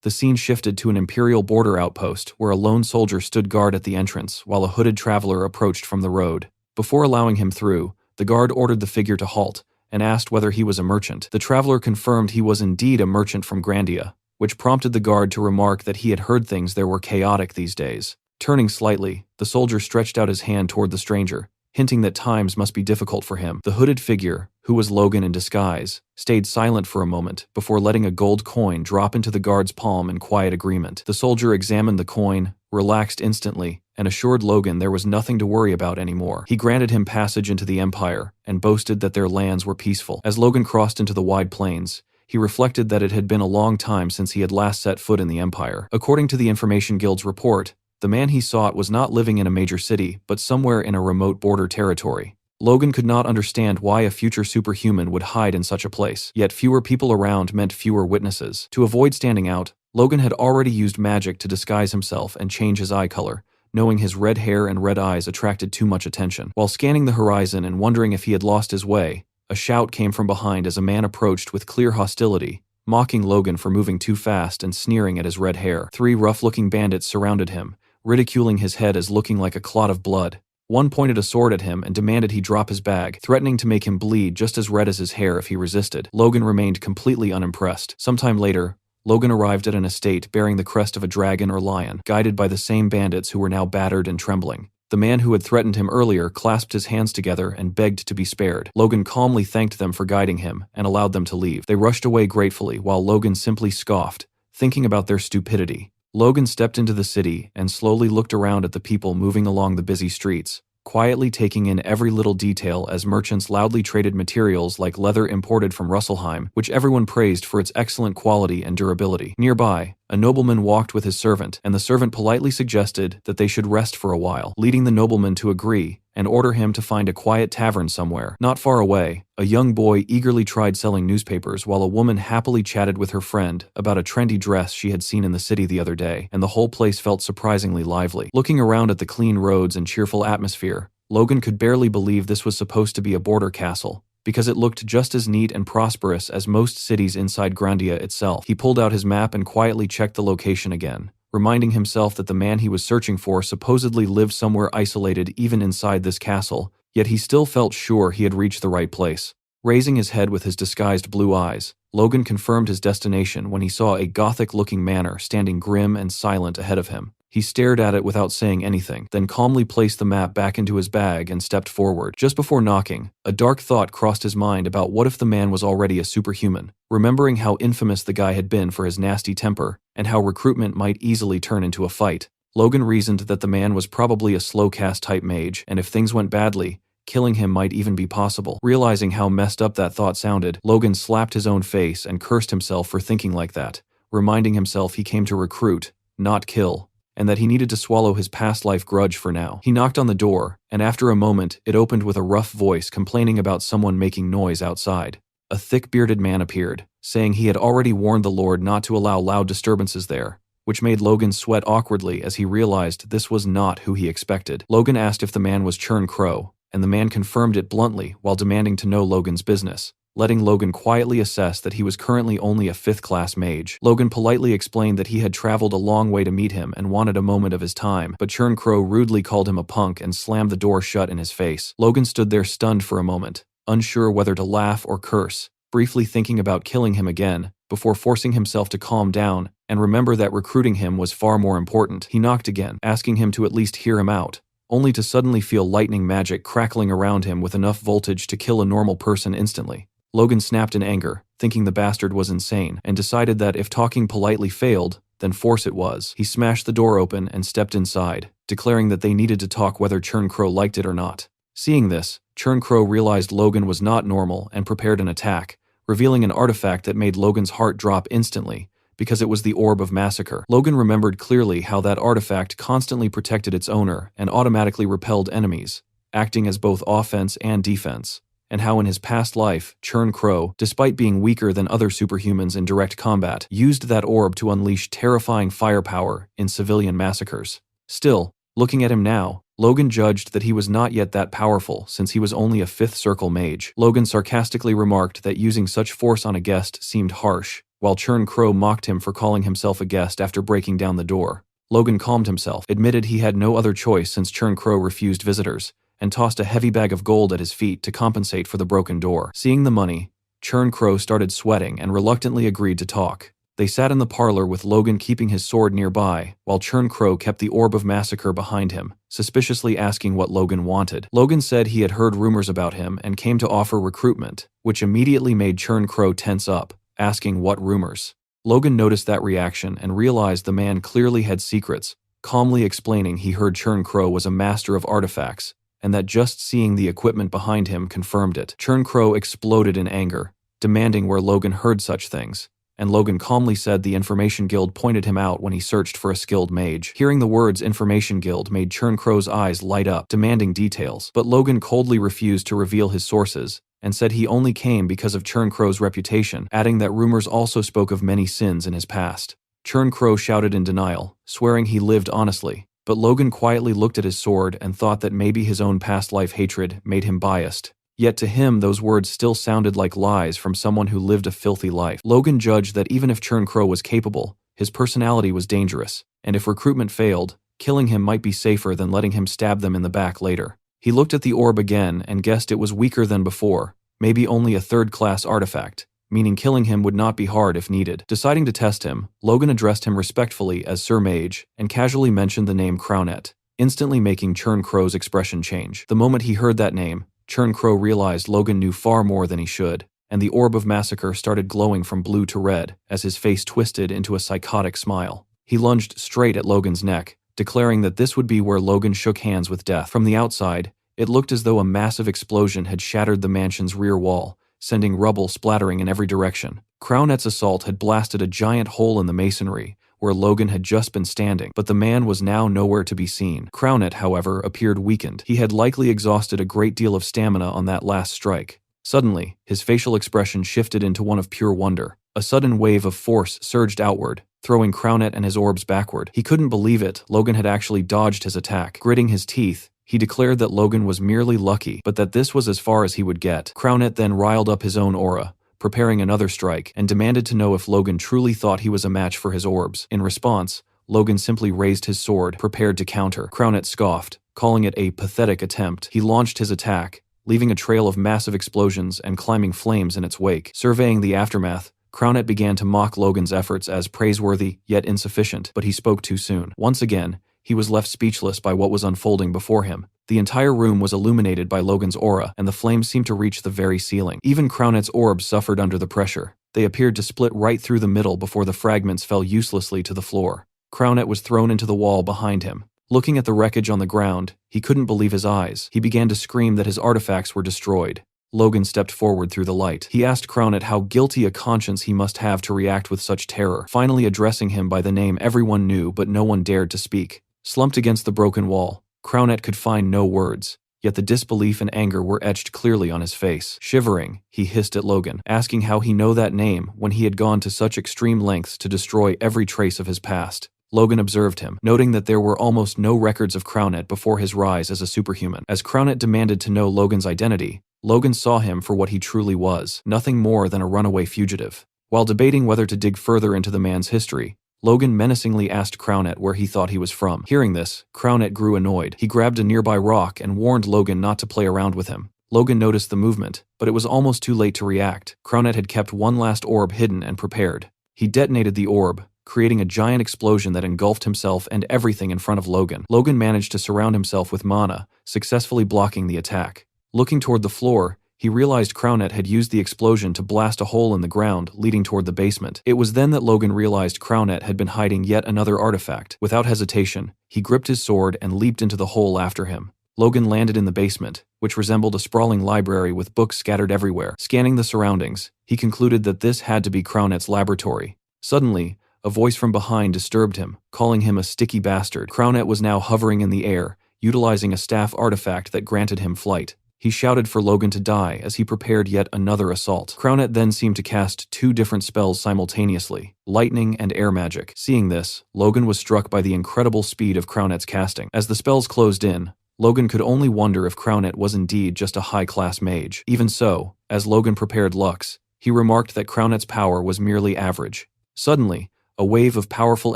The scene shifted to an Imperial border outpost where a lone soldier stood guard at the entrance while a hooded traveler approached from the road. Before allowing him through, the guard ordered the figure to halt and asked whether he was a merchant. The traveler confirmed he was indeed a merchant from Grandia, which prompted the guard to remark that he had heard things there were chaotic these days. Turning slightly, the soldier stretched out his hand toward the stranger, hinting that times must be difficult for him. The hooded figure, who was Logan in disguise, stayed silent for a moment before letting a gold coin drop into the guard's palm in quiet agreement. The soldier examined the coin, relaxed instantly, and assured Logan there was nothing to worry about anymore. He granted him passage into the Empire and boasted that their lands were peaceful. As Logan crossed into the wide plains, he reflected that it had been a long time since he had last set foot in the Empire. According to the Information Guild's report, the man he sought was not living in a major city, but somewhere in a remote border territory. Logan could not understand why a future superhuman would hide in such a place, yet fewer people around meant fewer witnesses. To avoid standing out, Logan had already used magic to disguise himself and change his eye color, knowing his red hair and red eyes attracted too much attention. While scanning the horizon and wondering if he had lost his way, a shout came from behind as a man approached with clear hostility, mocking Logan for moving too fast and sneering at his red hair. 3 rough-looking bandits surrounded him, ridiculing his head as looking like a clot of blood. One pointed a sword at him and demanded he drop his bag, threatening to make him bleed just as red as his hair if he resisted. Logan remained completely unimpressed. Sometime later, Logan arrived at an estate bearing the crest of a dragon or lion, guided by the same bandits who were now battered and trembling. The man who had threatened him earlier clasped his hands together and begged to be spared. Logan calmly thanked them for guiding him and allowed them to leave. They rushed away gratefully while Logan simply scoffed, thinking about their stupidity. Logan stepped into the city and slowly looked around at the people moving along the busy streets, quietly taking in every little detail as merchants loudly traded materials like leather imported from Russelheim, which everyone praised for its excellent quality and durability. Nearby, a nobleman walked with his servant, and the servant politely suggested that they should rest for a while, leading the nobleman to agree and order him to find a quiet tavern somewhere. Not far away, a young boy eagerly tried selling newspapers while a woman happily chatted with her friend about a trendy dress she had seen in the city the other day, and the whole place felt surprisingly lively. Looking around at the clean roads and cheerful atmosphere, Logan could barely believe this was supposed to be a border castle, because it looked just as neat and prosperous as most cities inside Grandia itself. He pulled out his map and quietly checked the location again, reminding himself that the man he was searching for supposedly lived somewhere isolated even inside this castle, yet he still felt sure he had reached the right place. Raising his head with his disguised blue eyes, Logan confirmed his destination when he saw a gothic-looking manor standing grim and silent ahead of him. He stared at it without saying anything, then calmly placed the map back into his bag and stepped forward. Just before knocking, a dark thought crossed his mind about what if the man was already a superhuman. Remembering how infamous the guy had been for his nasty temper, and how recruitment might easily turn into a fight, Logan reasoned that the man was probably a slow-cast type mage, and if things went badly, killing him might even be possible. Realizing how messed up that thought sounded, Logan slapped his own face and cursed himself for thinking like that, reminding himself he came to recruit, not kill, and that he needed to swallow his past life grudge for now. He knocked on the door, and after a moment, it opened with a rough voice complaining about someone making noise outside. A thick-bearded man appeared, saying he had already warned the Lord not to allow loud disturbances there, which made Logan sweat awkwardly as he realized this was not who he expected. Logan asked if the man was Churn Crow, and the man confirmed it bluntly while demanding to know Logan's business, letting Logan quietly assess that he was currently only a 5th-class mage. Logan politely explained that he had traveled a long way to meet him and wanted a moment of his time, but Churn Crow rudely called him a punk and slammed the door shut in his face. Logan stood there stunned for a moment, unsure whether to laugh or curse, briefly thinking about killing him again, before forcing himself to calm down and remember that recruiting him was far more important. He knocked again, asking him to at least hear him out, only to suddenly feel lightning magic crackling around him with enough voltage to kill a normal person instantly. Logan snapped in anger, thinking the bastard was insane, and decided that if talking politely failed, then force it was. He smashed the door open and stepped inside, declaring that they needed to talk whether Churn Crow liked it or not. Seeing this, Churn Crow realized Logan was not normal and prepared an attack, revealing an artifact that made Logan's heart drop instantly, because it was the Orb of Massacre. Logan remembered clearly how that artifact constantly protected its owner and automatically repelled enemies, acting as both offense and defense, and how in his past life, Churn Crow, despite being weaker than other superhumans in direct combat, used that orb to unleash terrifying firepower in civilian massacres. Still, looking at him now, Logan judged that he was not yet that powerful since he was only a 5th circle mage. Logan sarcastically remarked that using such force on a guest seemed harsh, while Churn Crow mocked him for calling himself a guest after breaking down the door. Logan calmed himself, admitted he had no other choice since Churn Crow refused visitors, and tossed a heavy bag of gold at his feet to compensate for the broken door. Seeing the money, Churn Crow started sweating and reluctantly agreed to talk. They sat in the parlor with Logan keeping his sword nearby, while Churn Crow kept the Orb of Massacre behind him, suspiciously asking what Logan wanted. Logan said he had heard rumors about him and came to offer recruitment, which immediately made Churn Crow tense up, asking what rumors. Logan noticed that reaction and realized the man clearly had secrets, calmly explaining he heard Churn Crow was a master of artifacts, and that just seeing the equipment behind him confirmed it. Churn Crow exploded in anger, demanding where Logan heard such things, and Logan calmly said the Information Guild pointed him out when he searched for a skilled mage. Hearing the words Information Guild made Churn Crow's eyes light up, demanding details, but Logan coldly refused to reveal his sources, and said he only came because of Churn Crow's reputation, adding that rumors also spoke of many sins in his past. Churn Crow shouted in denial, swearing he lived honestly, but Logan quietly looked at his sword and thought that maybe his own past life hatred made him biased. Yet to him those words still sounded like lies from someone who lived a filthy life. Logan judged that even if Churn Crow was capable, his personality was dangerous, and if recruitment failed, killing him might be safer than letting him stab them in the back later. He looked at the orb again and guessed it was weaker than before, maybe only a third-class artifact, meaning killing him would not be hard if needed. Deciding to test him, Logan addressed him respectfully as Sir Mage and casually mentioned the name Crownet, instantly making Churn Crow's expression change. The moment he heard that name, Churn Crow realized Logan knew far more than he should, and the Orb of Massacre started glowing from blue to red as his face twisted into a psychotic smile. He lunged straight at Logan's neck, declaring that this would be where Logan shook hands with death. From the outside, it looked as though a massive explosion had shattered the mansion's rear wall, sending rubble splattering in every direction. Crownet's assault had blasted a giant hole in the masonry, where Logan had just been standing, but the man was now nowhere to be seen. Crownet, however, appeared weakened. He had likely exhausted a great deal of stamina on that last strike. Suddenly, his facial expression shifted into one of pure wonder. A sudden wave of force surged outward, throwing Crownet and his orbs backward. He couldn't believe it, Logan had actually dodged his attack. Gritting his teeth, he declared that Logan was merely lucky, but that this was as far as he would get. Crownet then riled up his own aura, preparing another strike, and demanded to know if Logan truly thought he was a match for his orbs. In response, Logan simply raised his sword, prepared to counter. Crownet scoffed, calling it a pathetic attempt. He launched his attack, leaving a trail of massive explosions and climbing flames in its wake. Surveying the aftermath, Crownet began to mock Logan's efforts as praiseworthy, yet insufficient, but he spoke too soon. Once again, he was left speechless by what was unfolding before him. The entire room was illuminated by Logan's aura, and the flames seemed to reach the very ceiling. Even Crownet's orbs suffered under the pressure. They appeared to split right through the middle before the fragments fell uselessly to the floor. Crownet was thrown into the wall behind him. Looking at the wreckage on the ground, he couldn't believe his eyes. He began to scream that his artifacts were destroyed. Logan stepped forward through the light. He asked Crownet how guilty a conscience he must have to react with such terror, finally addressing him by the name everyone knew but no one dared to speak. Slumped against the broken wall, Crownet could find no words, yet the disbelief and anger were etched clearly on his face. Shivering, he hissed at Logan, asking how he knew that name when he had gone to such extreme lengths to destroy every trace of his past. Logan observed him, noting that there were almost no records of Crownet before his rise as a superhuman. As Crownet demanded to know Logan's identity, Logan saw him for what he truly was, nothing more than a runaway fugitive. While debating whether to dig further into the man's history, Logan menacingly asked Crownet where he thought he was from. Hearing this, Crownet grew annoyed. He grabbed a nearby rock and warned Logan not to play around with him. Logan noticed the movement, but it was almost too late to react. Crownet had kept one last orb hidden and prepared. He detonated the orb, creating a giant explosion that engulfed himself and everything in front of Logan. Logan managed to surround himself with mana, successfully blocking the attack. Looking toward the floor, he realized Crownet had used the explosion to blast a hole in the ground leading toward the basement. It was then that Logan realized Crownet had been hiding yet another artifact. Without hesitation, he gripped his sword and leaped into the hole after him. Logan landed in the basement, which resembled a sprawling library with books scattered everywhere. Scanning the surroundings, he concluded that this had to be Crownet's laboratory. Suddenly, a voice from behind disturbed him, calling him a sticky bastard. Crownet was now hovering in the air, utilizing a staff artifact that granted him flight. He shouted for Logan to die as he prepared yet another assault. Crownet then seemed to cast two different spells simultaneously, lightning and air magic. Seeing this, Logan was struck by the incredible speed of Crownet's casting. As the spells closed in, Logan could only wonder if Crownet was indeed just a high-class mage. Even so, as Logan prepared Lux, he remarked that Crownet's power was merely average. Suddenly, a wave of powerful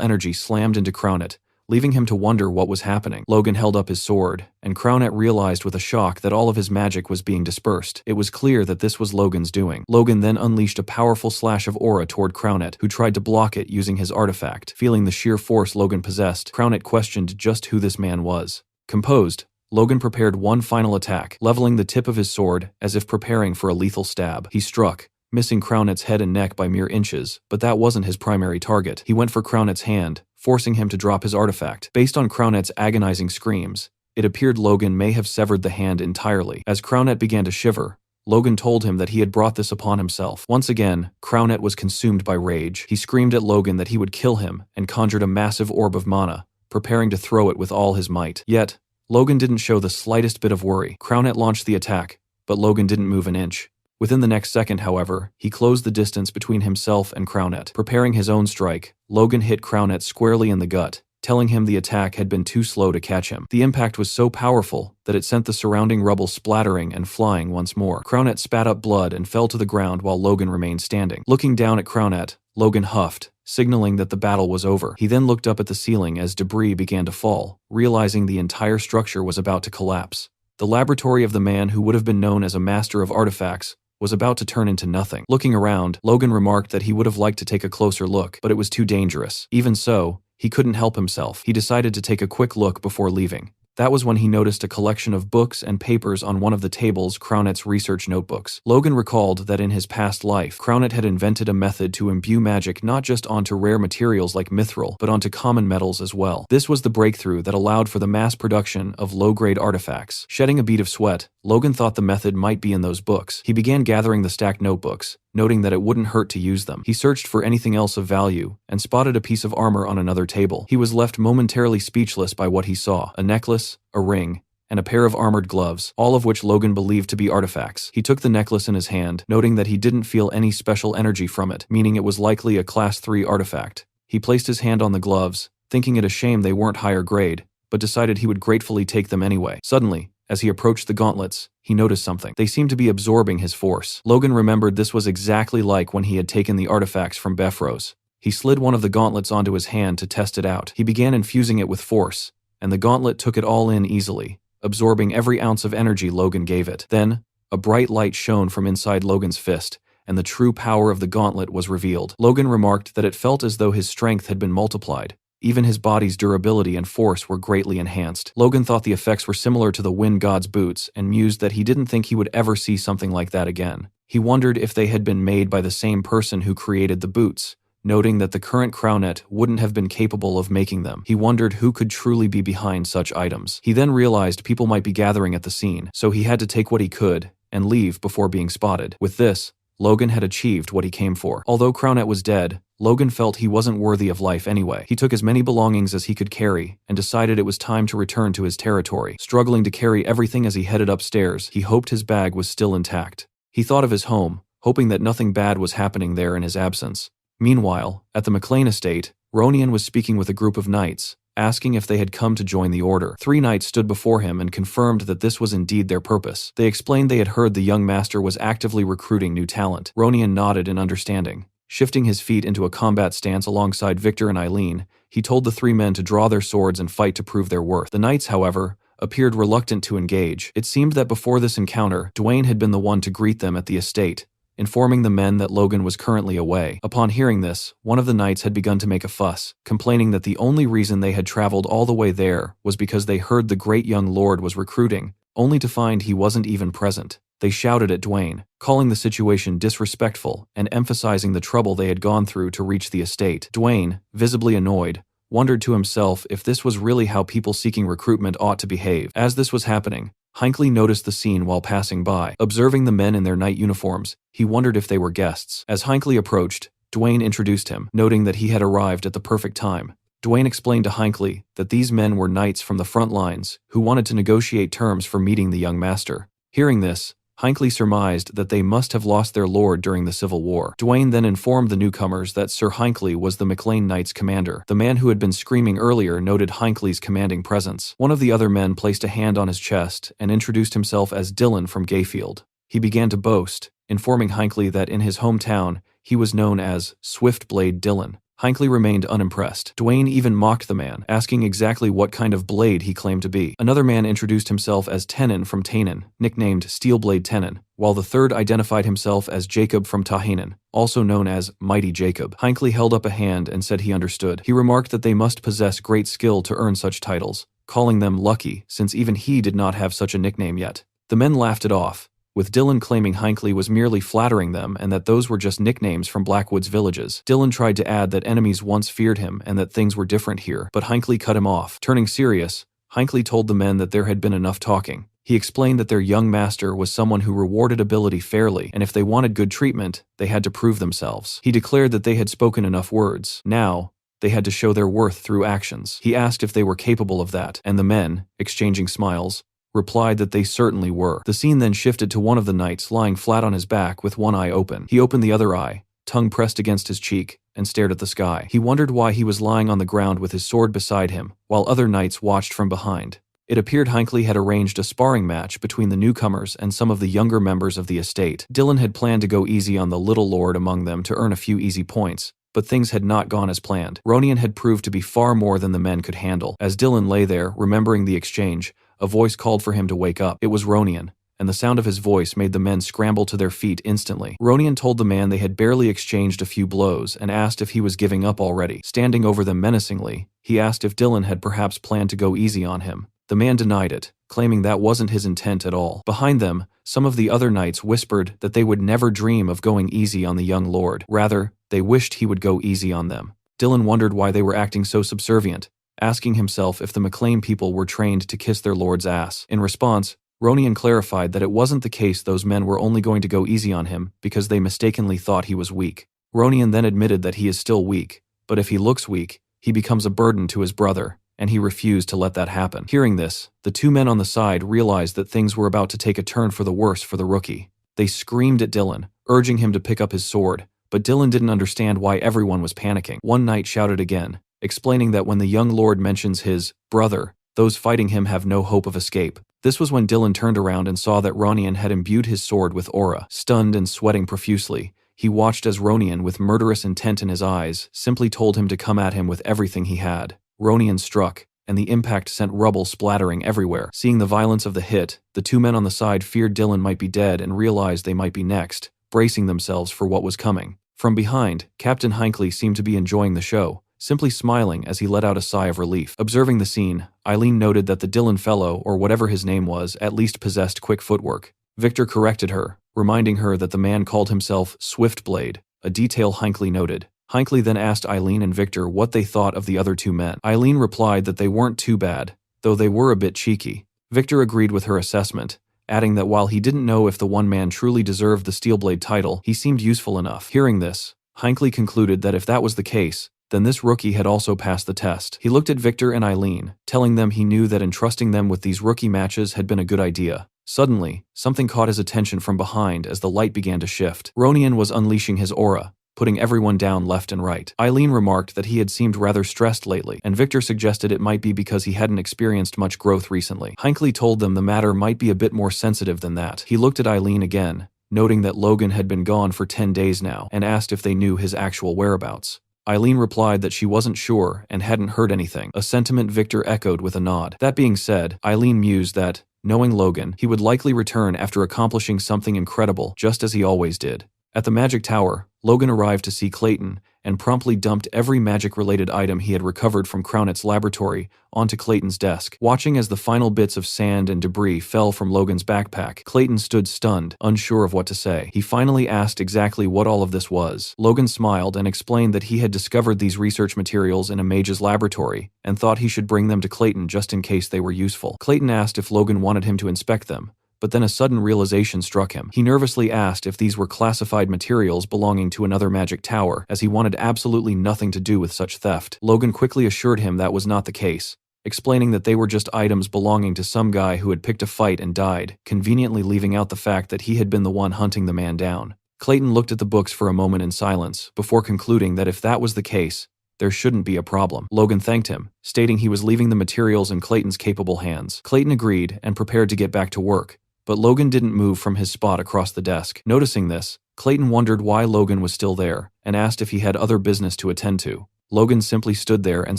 energy slammed into Crownet, leaving him to wonder what was happening. Logan held up his sword, and Crownet realized with a shock that all of his magic was being dispersed. It was clear that this was Logan's doing. Logan then unleashed a powerful slash of aura toward Crownet, who tried to block it using his artifact. Feeling the sheer force Logan possessed, Crownet questioned just who this man was. Composed, Logan prepared one final attack, leveling the tip of his sword as if preparing for a lethal stab. He struck, missing Crownet's head and neck by mere inches, but that wasn't his primary target. He went for Crownet's hand, forcing him to drop his artifact. Based on Crownet's agonizing screams, it appeared Logan may have severed the hand entirely. As Crownet began to shiver, Logan told him that he had brought this upon himself. Once again, Crownet was consumed by rage. He screamed at Logan that he would kill him and conjured a massive orb of mana, preparing to throw it with all his might. Yet, Logan didn't show the slightest bit of worry. Crownet launched the attack, but Logan didn't move an inch. Within the next second, however, he closed the distance between himself and Crownet. Preparing his own strike, Logan hit Crownet squarely in the gut, telling him the attack had been too slow to catch him. The impact was so powerful that it sent the surrounding rubble splattering and flying once more. Crownet spat up blood and fell to the ground while Logan remained standing. Looking down at Crownet, Logan huffed, signaling that the battle was over. He then looked up at the ceiling as debris began to fall, realizing the entire structure was about to collapse. The laboratory of the man who would have been known as a master of artifacts was about to turn into nothing. Looking around, Logan remarked that he would have liked to take a closer look, but it was too dangerous. Even so, he couldn't help himself. He decided to take a quick look before leaving. That was when he noticed a collection of books and papers on one of the tables, Crownet's research notebooks. Logan recalled that in his past life, Crownet had invented a method to imbue magic not just onto rare materials like mithril, but onto common metals as well. This was the breakthrough that allowed for the mass production of low-grade artifacts. Shedding a bead of sweat, Logan thought the method might be in those books. He began gathering the stacked notebooks, noting that it wouldn't hurt to use them. He searched for anything else of value and spotted a piece of armor on another table. He was left momentarily speechless by what he saw: a necklace, a ring, and a pair of armored gloves, all of which Logan believed to be artifacts. He took the necklace in his hand, noting that he didn't feel any special energy from it, meaning it was likely a Class 3 artifact. He placed his hand on the gloves, thinking it a shame they weren't higher grade, but decided he would gratefully take them anyway. Suddenly, as he approached the gauntlets, he noticed something. They seemed to be absorbing his force. Logan remembered this was exactly like when he had taken the artifacts from Befros. He slid one of the gauntlets onto his hand to test it out. He began infusing it with force, and the gauntlet took it all in easily, absorbing every ounce of energy Logan gave it. Then, a bright light shone from inside Logan's fist, and the true power of the gauntlet was revealed. Logan remarked that it felt as though his strength had been multiplied. Even his body's durability and force were greatly enhanced. Logan thought the effects were similar to the Wind God's boots and mused that he didn't think he would ever see something like that again. He wondered if they had been made by the same person who created the boots, noting that the current Crownet wouldn't have been capable of making them. He wondered who could truly be behind such items. He then realized people might be gathering at the scene, so he had to take what he could and leave before being spotted. With this, Logan had achieved what he came for. Although Crownet was dead, Logan felt he wasn't worthy of life anyway. He took as many belongings as he could carry and decided it was time to return to his territory. Struggling to carry everything as he headed upstairs, he hoped his bag was still intact. He thought of his home, hoping that nothing bad was happening there in his absence. Meanwhile, at the McLean estate, Ronian was speaking with a group of knights, asking if they had come to join the order. 3 knights stood before him and confirmed that this was indeed their purpose. They explained they had heard the young master was actively recruiting new talent. Ronian nodded in understanding. Shifting his feet into a combat stance alongside Victor and Eileen, he told the 3 men to draw their swords and fight to prove their worth. The knights, however, appeared reluctant to engage. It seemed that before this encounter, Dwayne had been the one to greet them at the estate, informing the men that Logan was currently away. Upon hearing this, one of the knights had begun to make a fuss, complaining that the only reason they had traveled all the way there was because they heard the great young lord was recruiting, only to find he wasn't even present. They shouted at Dwayne, calling the situation disrespectful and emphasizing the trouble they had gone through to reach the estate. Dwayne, visibly annoyed, wondered to himself if this was really how people seeking recruitment ought to behave. As this was happening, Hinckley noticed the scene while passing by. Observing the men in their knight uniforms, he wondered if they were guests. As Hinckley approached, Dwayne introduced him, noting that he had arrived at the perfect time. Dwayne explained to Hinckley that these men were knights from the front lines who wanted to negotiate terms for meeting the young master. Hearing this, Hinckley surmised that they must have lost their lord during the Civil War. Dwayne then informed the newcomers that Sir Hinckley was the McLean Knights commander. The man who had been screaming earlier noted Hinckley's commanding presence. One of the other men placed a hand on his chest and introduced himself as Dylan from Gayfield. He began to boast, informing Hinckley that in his hometown, he was known as Swiftblade Dylan. Hinckley remained unimpressed. Dwayne even mocked the man, asking exactly what kind of blade he claimed to be. Another man introduced himself as Tenon from Tanan, nicknamed Steelblade Tenon, while the third identified himself as Jacob from Tahanan, also known as Mighty Jacob. Hinckley held up a hand and said he understood. He remarked that they must possess great skill to earn such titles, calling them lucky since even he did not have such a nickname yet. The men laughed it off, with Dylan claiming Hinckley was merely flattering them and that those were just nicknames from Blackwood's villages. Dylan tried to add that enemies once feared him and that things were different here, but Hinckley cut him off. Turning serious, Hinckley told the men that there had been enough talking. He explained that their young master was someone who rewarded ability fairly, and if they wanted good treatment, they had to prove themselves. He declared that they had spoken enough words. Now, they had to show their worth through actions. He asked if they were capable of that, and the men, exchanging smiles, replied that they certainly were. The scene then shifted to one of the knights lying flat on his back with one eye open. He opened the other eye, tongue pressed against his cheek, and stared at the sky. He wondered why he was lying on the ground with his sword beside him, while other knights watched from behind. It appeared Hinckley had arranged a sparring match between the newcomers and some of the younger members of the estate. Dylan had planned to go easy on the little lord among them to earn a few easy points, but things had not gone as planned. Ronian had proved to be far more than the men could handle. As Dylan lay there, remembering the exchange, a voice called for him to wake up. It was Ronian, and the sound of his voice made the men scramble to their feet instantly. Ronian told the man they had barely exchanged a few blows and asked if he was giving up already. Standing over them menacingly, he asked if Dylan had perhaps planned to go easy on him. The man denied it, claiming that wasn't his intent at all. Behind them, some of the other knights whispered that they would never dream of going easy on the young lord. Rather, they wished he would go easy on them. Dylan wondered why they were acting so subservient, asking himself if the McLean people were trained to kiss their lord's ass. In response, Ronian clarified that it wasn't the case those men were only going to go easy on him because they mistakenly thought he was weak. Ronian then admitted that he is still weak, but if he looks weak, he becomes a burden to his brother, and he refused to let that happen. Hearing this, the two men on the side realized that things were about to take a turn for the worse for the rookie. They screamed at Dylan, urging him to pick up his sword, but Dylan didn't understand why everyone was panicking. One knight shouted again, explaining that when the young lord mentions his brother, those fighting him have no hope of escape. This was when Dylan turned around and saw that Ronian had imbued his sword with aura. Stunned and sweating profusely, he watched as Ronian, with murderous intent in his eyes, simply told him to come at him with everything he had. Ronian struck, and the impact sent rubble splattering everywhere. Seeing the violence of the hit, the two men on the side feared Dylan might be dead and realized they might be next, bracing themselves for what was coming. From behind, Captain Hinckley seemed to be enjoying the show, simply smiling as he let out a sigh of relief. Observing the scene, Eileen noted that the Dylan fellow, or whatever his name was, at least possessed quick footwork. Victor corrected her, reminding her that the man called himself Swiftblade, a detail Hinckley noted. Hinckley then asked Eileen and Victor what they thought of the other two men. Eileen replied that they weren't too bad, though they were a bit cheeky. Victor agreed with her assessment, adding that while he didn't know if the one man truly deserved the Steelblade title, he seemed useful enough. Hearing this, Hinckley concluded that if that was the case, then this rookie had also passed the test. He looked at Victor and Eileen, telling them he knew that entrusting them with these rookie matches had been a good idea. Suddenly, something caught his attention from behind as the light began to shift. Ronian was unleashing his aura, putting everyone down left and right. Eileen remarked that he had seemed rather stressed lately, and Victor suggested it might be because he hadn't experienced much growth recently. Hinckley told them the matter might be a bit more sensitive than that. He looked at Eileen again, noting that Logan had been gone for 10 days now, and asked if they knew his actual whereabouts. Eileen replied that she wasn't sure and hadn't heard anything, a sentiment Victor echoed with a nod. That being said, Eileen mused that, knowing Logan, he would likely return after accomplishing something incredible, just as he always did. At the Magic Tower, Logan arrived to see Clayton and promptly dumped every magic-related item he had recovered from Crownet's laboratory onto Clayton's desk. Watching as the final bits of sand and debris fell from Logan's backpack, Clayton stood stunned, unsure of what to say. He finally asked exactly what all of this was. Logan smiled and explained that he had discovered these research materials in a mage's laboratory and thought he should bring them to Clayton just in case they were useful. Clayton asked if Logan wanted him to inspect them, but then a sudden realization struck him. He nervously asked if these were classified materials belonging to another magic tower, as he wanted absolutely nothing to do with such theft. Logan quickly assured him that was not the case, explaining that they were just items belonging to some guy who had picked a fight and died, conveniently leaving out the fact that he had been the one hunting the man down. Clayton looked at the books for a moment in silence, before concluding that if that was the case, there shouldn't be a problem. Logan thanked him, stating he was leaving the materials in Clayton's capable hands. Clayton agreed and prepared to get back to work, but Logan didn't move from his spot across the desk. Noticing this, Clayton wondered why Logan was still there, and asked if he had other business to attend to. Logan simply stood there and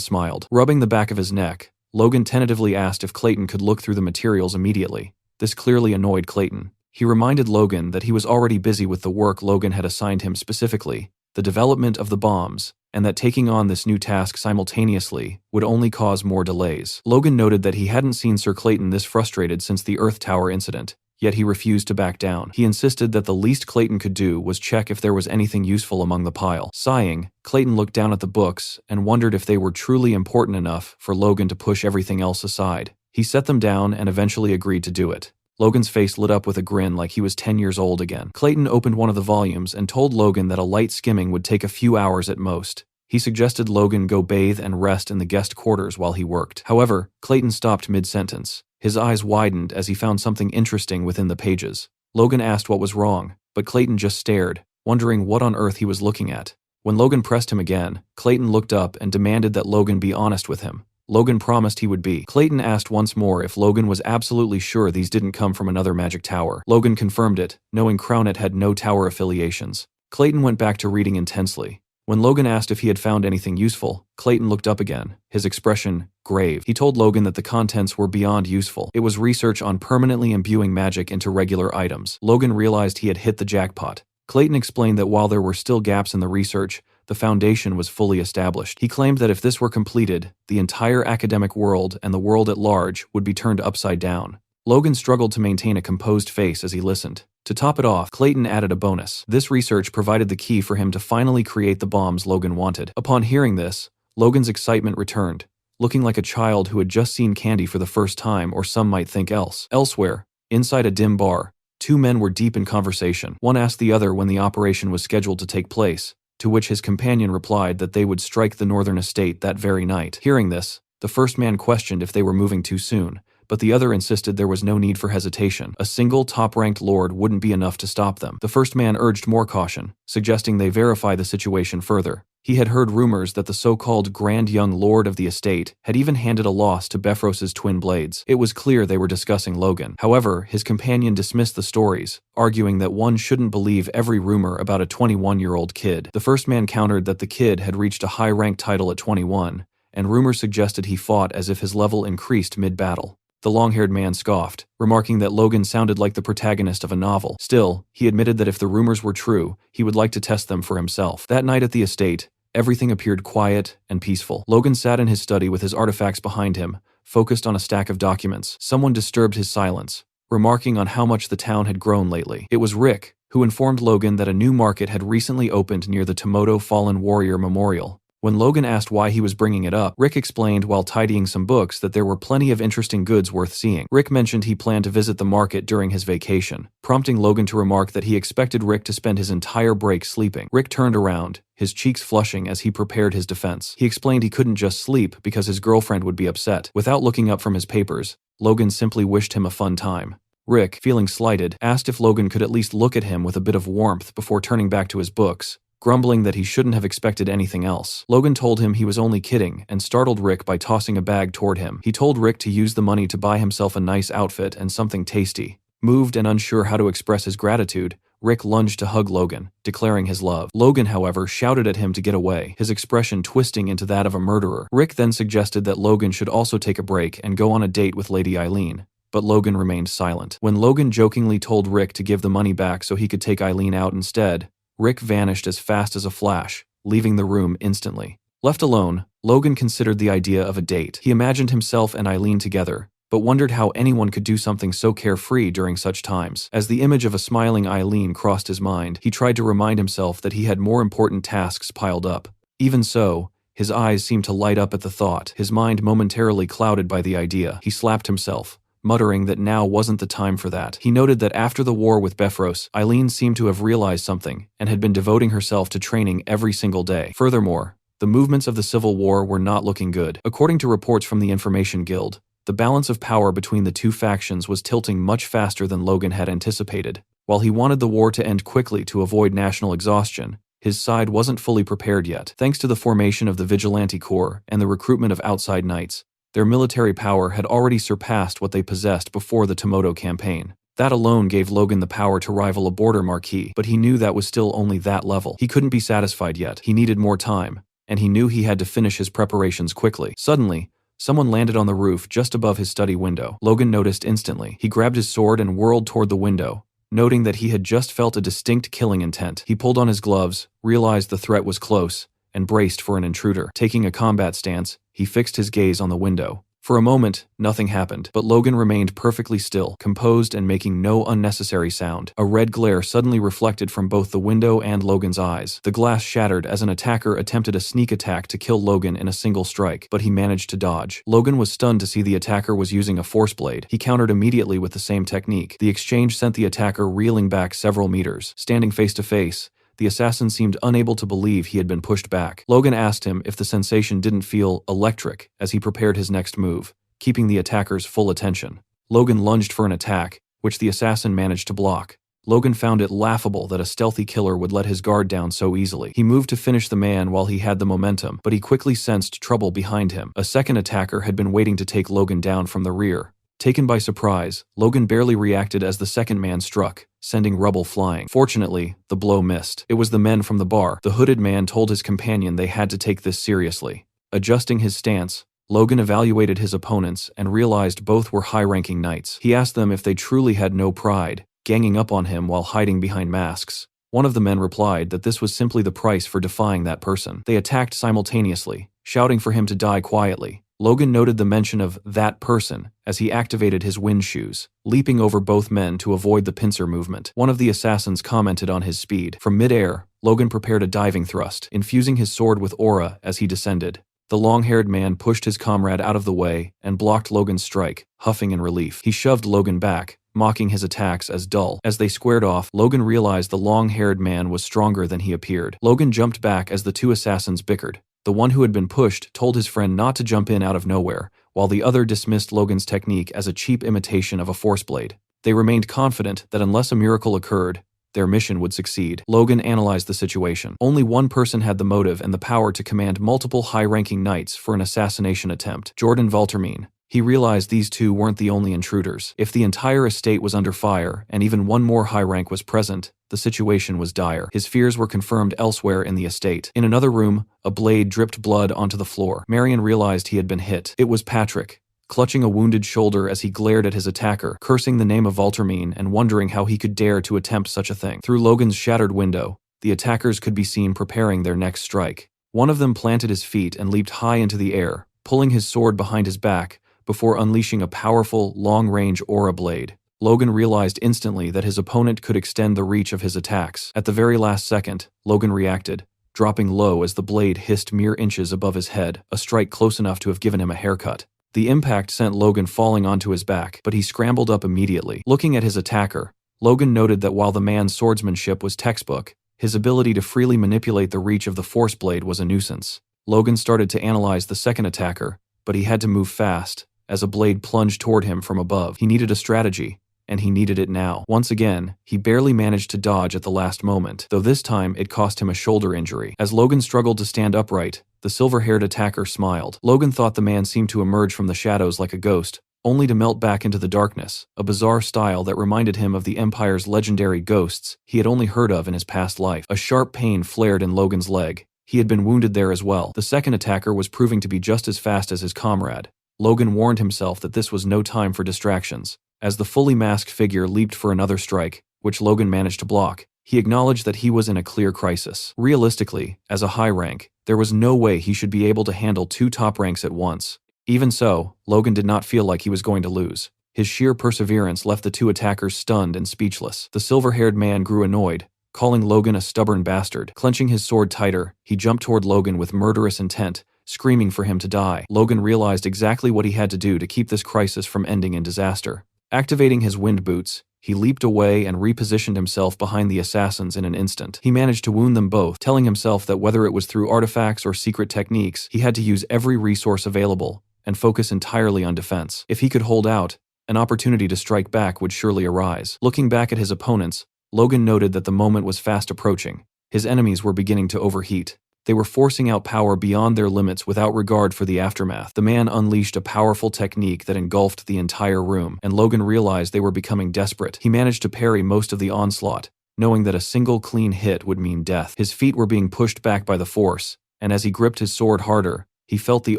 smiled. Rubbing the back of his neck, Logan tentatively asked if Clayton could look through the materials immediately. This clearly annoyed Clayton. He reminded Logan that he was already busy with the work Logan had assigned him specifically, the development of the bombs, and that taking on this new task simultaneously would only cause more delays. Logan noted that he hadn't seen Sir Clayton this frustrated since the Earth Tower incident, yet he refused to back down. He insisted that the least Clayton could do was check if there was anything useful among the pile. Sighing, Clayton looked down at the books and wondered if they were truly important enough for Logan to push everything else aside. He set them down and eventually agreed to do it. Logan's face lit up with a grin like he was 10 years old again. Clayton opened one of the volumes and told Logan that a light skimming would take a few hours at most. He suggested Logan go bathe and rest in the guest quarters while he worked. However, Clayton stopped mid-sentence. His eyes widened as he found something interesting within the pages. Logan asked what was wrong, but Clayton just stared, wondering what on earth he was looking at. When Logan pressed him again, Clayton looked up and demanded that Logan be honest with him. Logan promised he would be. Clayton asked once more if Logan was absolutely sure these didn't come from another magic tower. Logan confirmed it, knowing Crownet had no tower affiliations. Clayton went back to reading intensely. When Logan asked if he had found anything useful, Clayton looked up again, his expression grave. He told Logan that the contents were beyond useful. It was research on permanently imbuing magic into regular items. Logan realized he had hit the jackpot. Clayton explained that while there were still gaps in the research, the foundation was fully established. He claimed that if this were completed, the entire academic world and the world at large would be turned upside down. Logan struggled to maintain a composed face as he listened. To top it off, Clayton added a bonus. This research provided the key for him to finally create the bombs Logan wanted. Upon hearing this, Logan's excitement returned, looking like a child who had just seen candy for the first time, or some might think else. Elsewhere, inside a dim bar, two men were deep in conversation. One asked the other when the operation was scheduled to take place, to which his companion replied that they would strike the northern estate that very night. Hearing this, the first man questioned if they were moving too soon, but the other insisted there was no need for hesitation. A single top-ranked lord wouldn't be enough to stop them. The first man urged more caution, suggesting they verify the situation further. He had heard rumors that the so-called Grand Young Lord of the estate had even handed a loss to Befros's twin blades. It was clear they were discussing Logan. However, his companion dismissed the stories, arguing that one shouldn't believe every rumor about a 21-year-old kid. The first man countered that the kid had reached a high-ranked title at 21, and rumors suggested he fought as if his level increased mid-battle. The long-haired man scoffed, remarking that Logan sounded like the protagonist of a novel. Still, he admitted that if the rumors were true, he would like to test them for himself. That night at the estate, everything appeared quiet and peaceful. Logan sat in his study with his artifacts behind him, focused on a stack of documents. Someone disturbed his silence, remarking on how much the town had grown lately. It was Rick, who informed Logan that a new market had recently opened near the Tomoto Fallen Warrior Memorial. When Logan asked why he was bringing it up, Rick explained while tidying some books that there were plenty of interesting goods worth seeing. Rick mentioned he planned to visit the market during his vacation, prompting Logan to remark that he expected Rick to spend his entire break sleeping. Rick turned around, his cheeks flushing as he prepared his defense. He explained he couldn't just sleep because his girlfriend would be upset. Without looking up from his papers, Logan simply wished him a fun time. Rick, feeling slighted, asked if Logan could at least look at him with a bit of warmth before turning back to his books, grumbling that he shouldn't have expected anything else. Logan told him he was only kidding and startled Rick by tossing a bag toward him. He told Rick to use the money to buy himself a nice outfit and something tasty. Moved and unsure how to express his gratitude, Rick lunged to hug Logan, declaring his love. Logan, however, shouted at him to get away, his expression twisting into that of a murderer. Rick then suggested that Logan should also take a break and go on a date with Lady Eileen, but Logan remained silent. When Logan jokingly told Rick to give the money back so he could take Eileen out instead, Rick vanished as fast as a flash, leaving the room instantly. Left alone, Logan considered the idea of a date. He imagined himself and Eileen together, but wondered how anyone could do something so carefree during such times. As the image of a smiling Eileen crossed his mind, he tried to remind himself that he had more important tasks piled up. Even so, his eyes seemed to light up at the thought, his mind momentarily clouded by the idea. He slapped himself, muttering that now wasn't the time for that. He noted that after the war with Befros, Eileen seemed to have realized something and had been devoting herself to training every single day. Furthermore, the movements of the Civil War were not looking good. According to reports from the Information Guild, the balance of power between the two factions was tilting much faster than Logan had anticipated. While he wanted the war to end quickly to avoid national exhaustion, his side wasn't fully prepared yet. Thanks to the formation of the Vigilante Corps and the recruitment of outside knights, their military power had already surpassed what they possessed before the Tomoto campaign. That alone gave Logan the power to rival a border marquee, but he knew that was still only that level. He couldn't be satisfied yet. He needed more time, and he knew he had to finish his preparations quickly. Suddenly, someone landed on the roof just above his study window. Logan noticed instantly. He grabbed his sword and whirled toward the window, noting that he had just felt a distinct killing intent. He pulled on his gloves, realized the threat was close, and braced for an intruder. Taking a combat stance, he fixed his gaze on the window. For a moment, nothing happened, but Logan remained perfectly still, composed and making no unnecessary sound. A red glare suddenly reflected from both the window and Logan's eyes. The glass shattered as an attacker attempted a sneak attack to kill Logan in a single strike, but he managed to dodge. Logan was stunned to see the attacker was using a force blade. He countered immediately with the same technique. The exchange sent the attacker reeling back several meters. Standing face to face, the assassin seemed unable to believe he had been pushed back. Logan asked him if the sensation didn't feel electric as he prepared his next move, keeping the attacker's full attention. Logan lunged for an attack, which the assassin managed to block. Logan found it laughable that a stealthy killer would let his guard down so easily. He moved to finish the man while he had the momentum, but he quickly sensed trouble behind him. A second attacker had been waiting to take Logan down from the rear. Taken by surprise, Logan barely reacted as the second man struck, sending rubble flying. Fortunately, the blow missed. It was the men from the bar. The hooded man told his companion they had to take this seriously. Adjusting his stance, Logan evaluated his opponents and realized both were high-ranking knights. He asked them if they truly had no pride, ganging up on him while hiding behind masks. One of the men replied that this was simply the price for defying that person. They attacked simultaneously, shouting for him to die quietly. Logan noted the mention of that person as he activated his wind shoes, leaping over both men to avoid the pincer movement. One of the assassins commented on his speed. From mid-air, Logan prepared a diving thrust, infusing his sword with aura as he descended. The long-haired man pushed his comrade out of the way and blocked Logan's strike, huffing in relief. He shoved Logan back, mocking his attacks as dull. As they squared off, Logan realized the long-haired man was stronger than he appeared. Logan jumped back as the two assassins bickered. The one who had been pushed told his friend not to jump in out of nowhere, while the other dismissed Logan's technique as a cheap imitation of a force blade. They remained confident that unless a miracle occurred, their mission would succeed. Logan analyzed the situation. Only one person had the motive and the power to command multiple high-ranking knights for an assassination attempt: Jordan Valtermine. He realized these two weren't the only intruders. If the entire estate was under fire, and even one more high rank was present, the situation was dire. His fears were confirmed elsewhere in the estate. In another room, a blade dripped blood onto the floor. Marion realized he had been hit. It was Patrick, clutching a wounded shoulder as he glared at his attacker, cursing the name of Valtermine and wondering how he could dare to attempt such a thing. Through Logan's shattered window, the attackers could be seen preparing their next strike. One of them planted his feet and leaped high into the air, pulling his sword behind his back, before unleashing a powerful, long-range aura blade. Logan realized instantly that his opponent could extend the reach of his attacks. At the very last second, Logan reacted, dropping low as the blade hissed mere inches above his head, a strike close enough to have given him a haircut. The impact sent Logan falling onto his back, but he scrambled up immediately. Looking at his attacker, Logan noted that while the man's swordsmanship was textbook, his ability to freely manipulate the reach of the force blade was a nuisance. Logan started to analyze the second attacker, but he had to move fast, as a blade plunged toward him from above. He needed a strategy, and he needed it now. Once again, he barely managed to dodge at the last moment, though this time it cost him a shoulder injury. As Logan struggled to stand upright, the silver-haired attacker smiled. Logan thought the man seemed to emerge from the shadows like a ghost, only to melt back into the darkness, a bizarre style that reminded him of the Empire's legendary ghosts he had only heard of in his past life. A sharp pain flared in Logan's leg. He had been wounded there as well. The second attacker was proving to be just as fast as his comrade. Logan warned himself that this was no time for distractions. As the fully masked figure leaped for another strike, which Logan managed to block, he acknowledged that he was in a clear crisis. Realistically, as a high rank, there was no way he should be able to handle two top ranks at once. Even so, Logan did not feel like he was going to lose. His sheer perseverance left the two attackers stunned and speechless. The silver-haired man grew annoyed, calling Logan a stubborn bastard. Clenching his sword tighter, he jumped toward Logan with murderous intent, screaming for him to die. Logan realized exactly what he had to do to keep this crisis from ending in disaster. Activating his wind boots, he leaped away and repositioned himself behind the assassins in an instant. He managed to wound them both, telling himself that whether it was through artifacts or secret techniques, he had to use every resource available and focus entirely on defense. If he could hold out, an opportunity to strike back would surely arise. Looking back at his opponents, Logan noted that the moment was fast approaching. His enemies were beginning to overheat. They were forcing out power beyond their limits without regard for the aftermath. The man unleashed a powerful technique that engulfed the entire room, and Logan realized they were becoming desperate. He managed to parry most of the onslaught, knowing that a single clean hit would mean death. His feet were being pushed back by the force, and as he gripped his sword harder, he felt the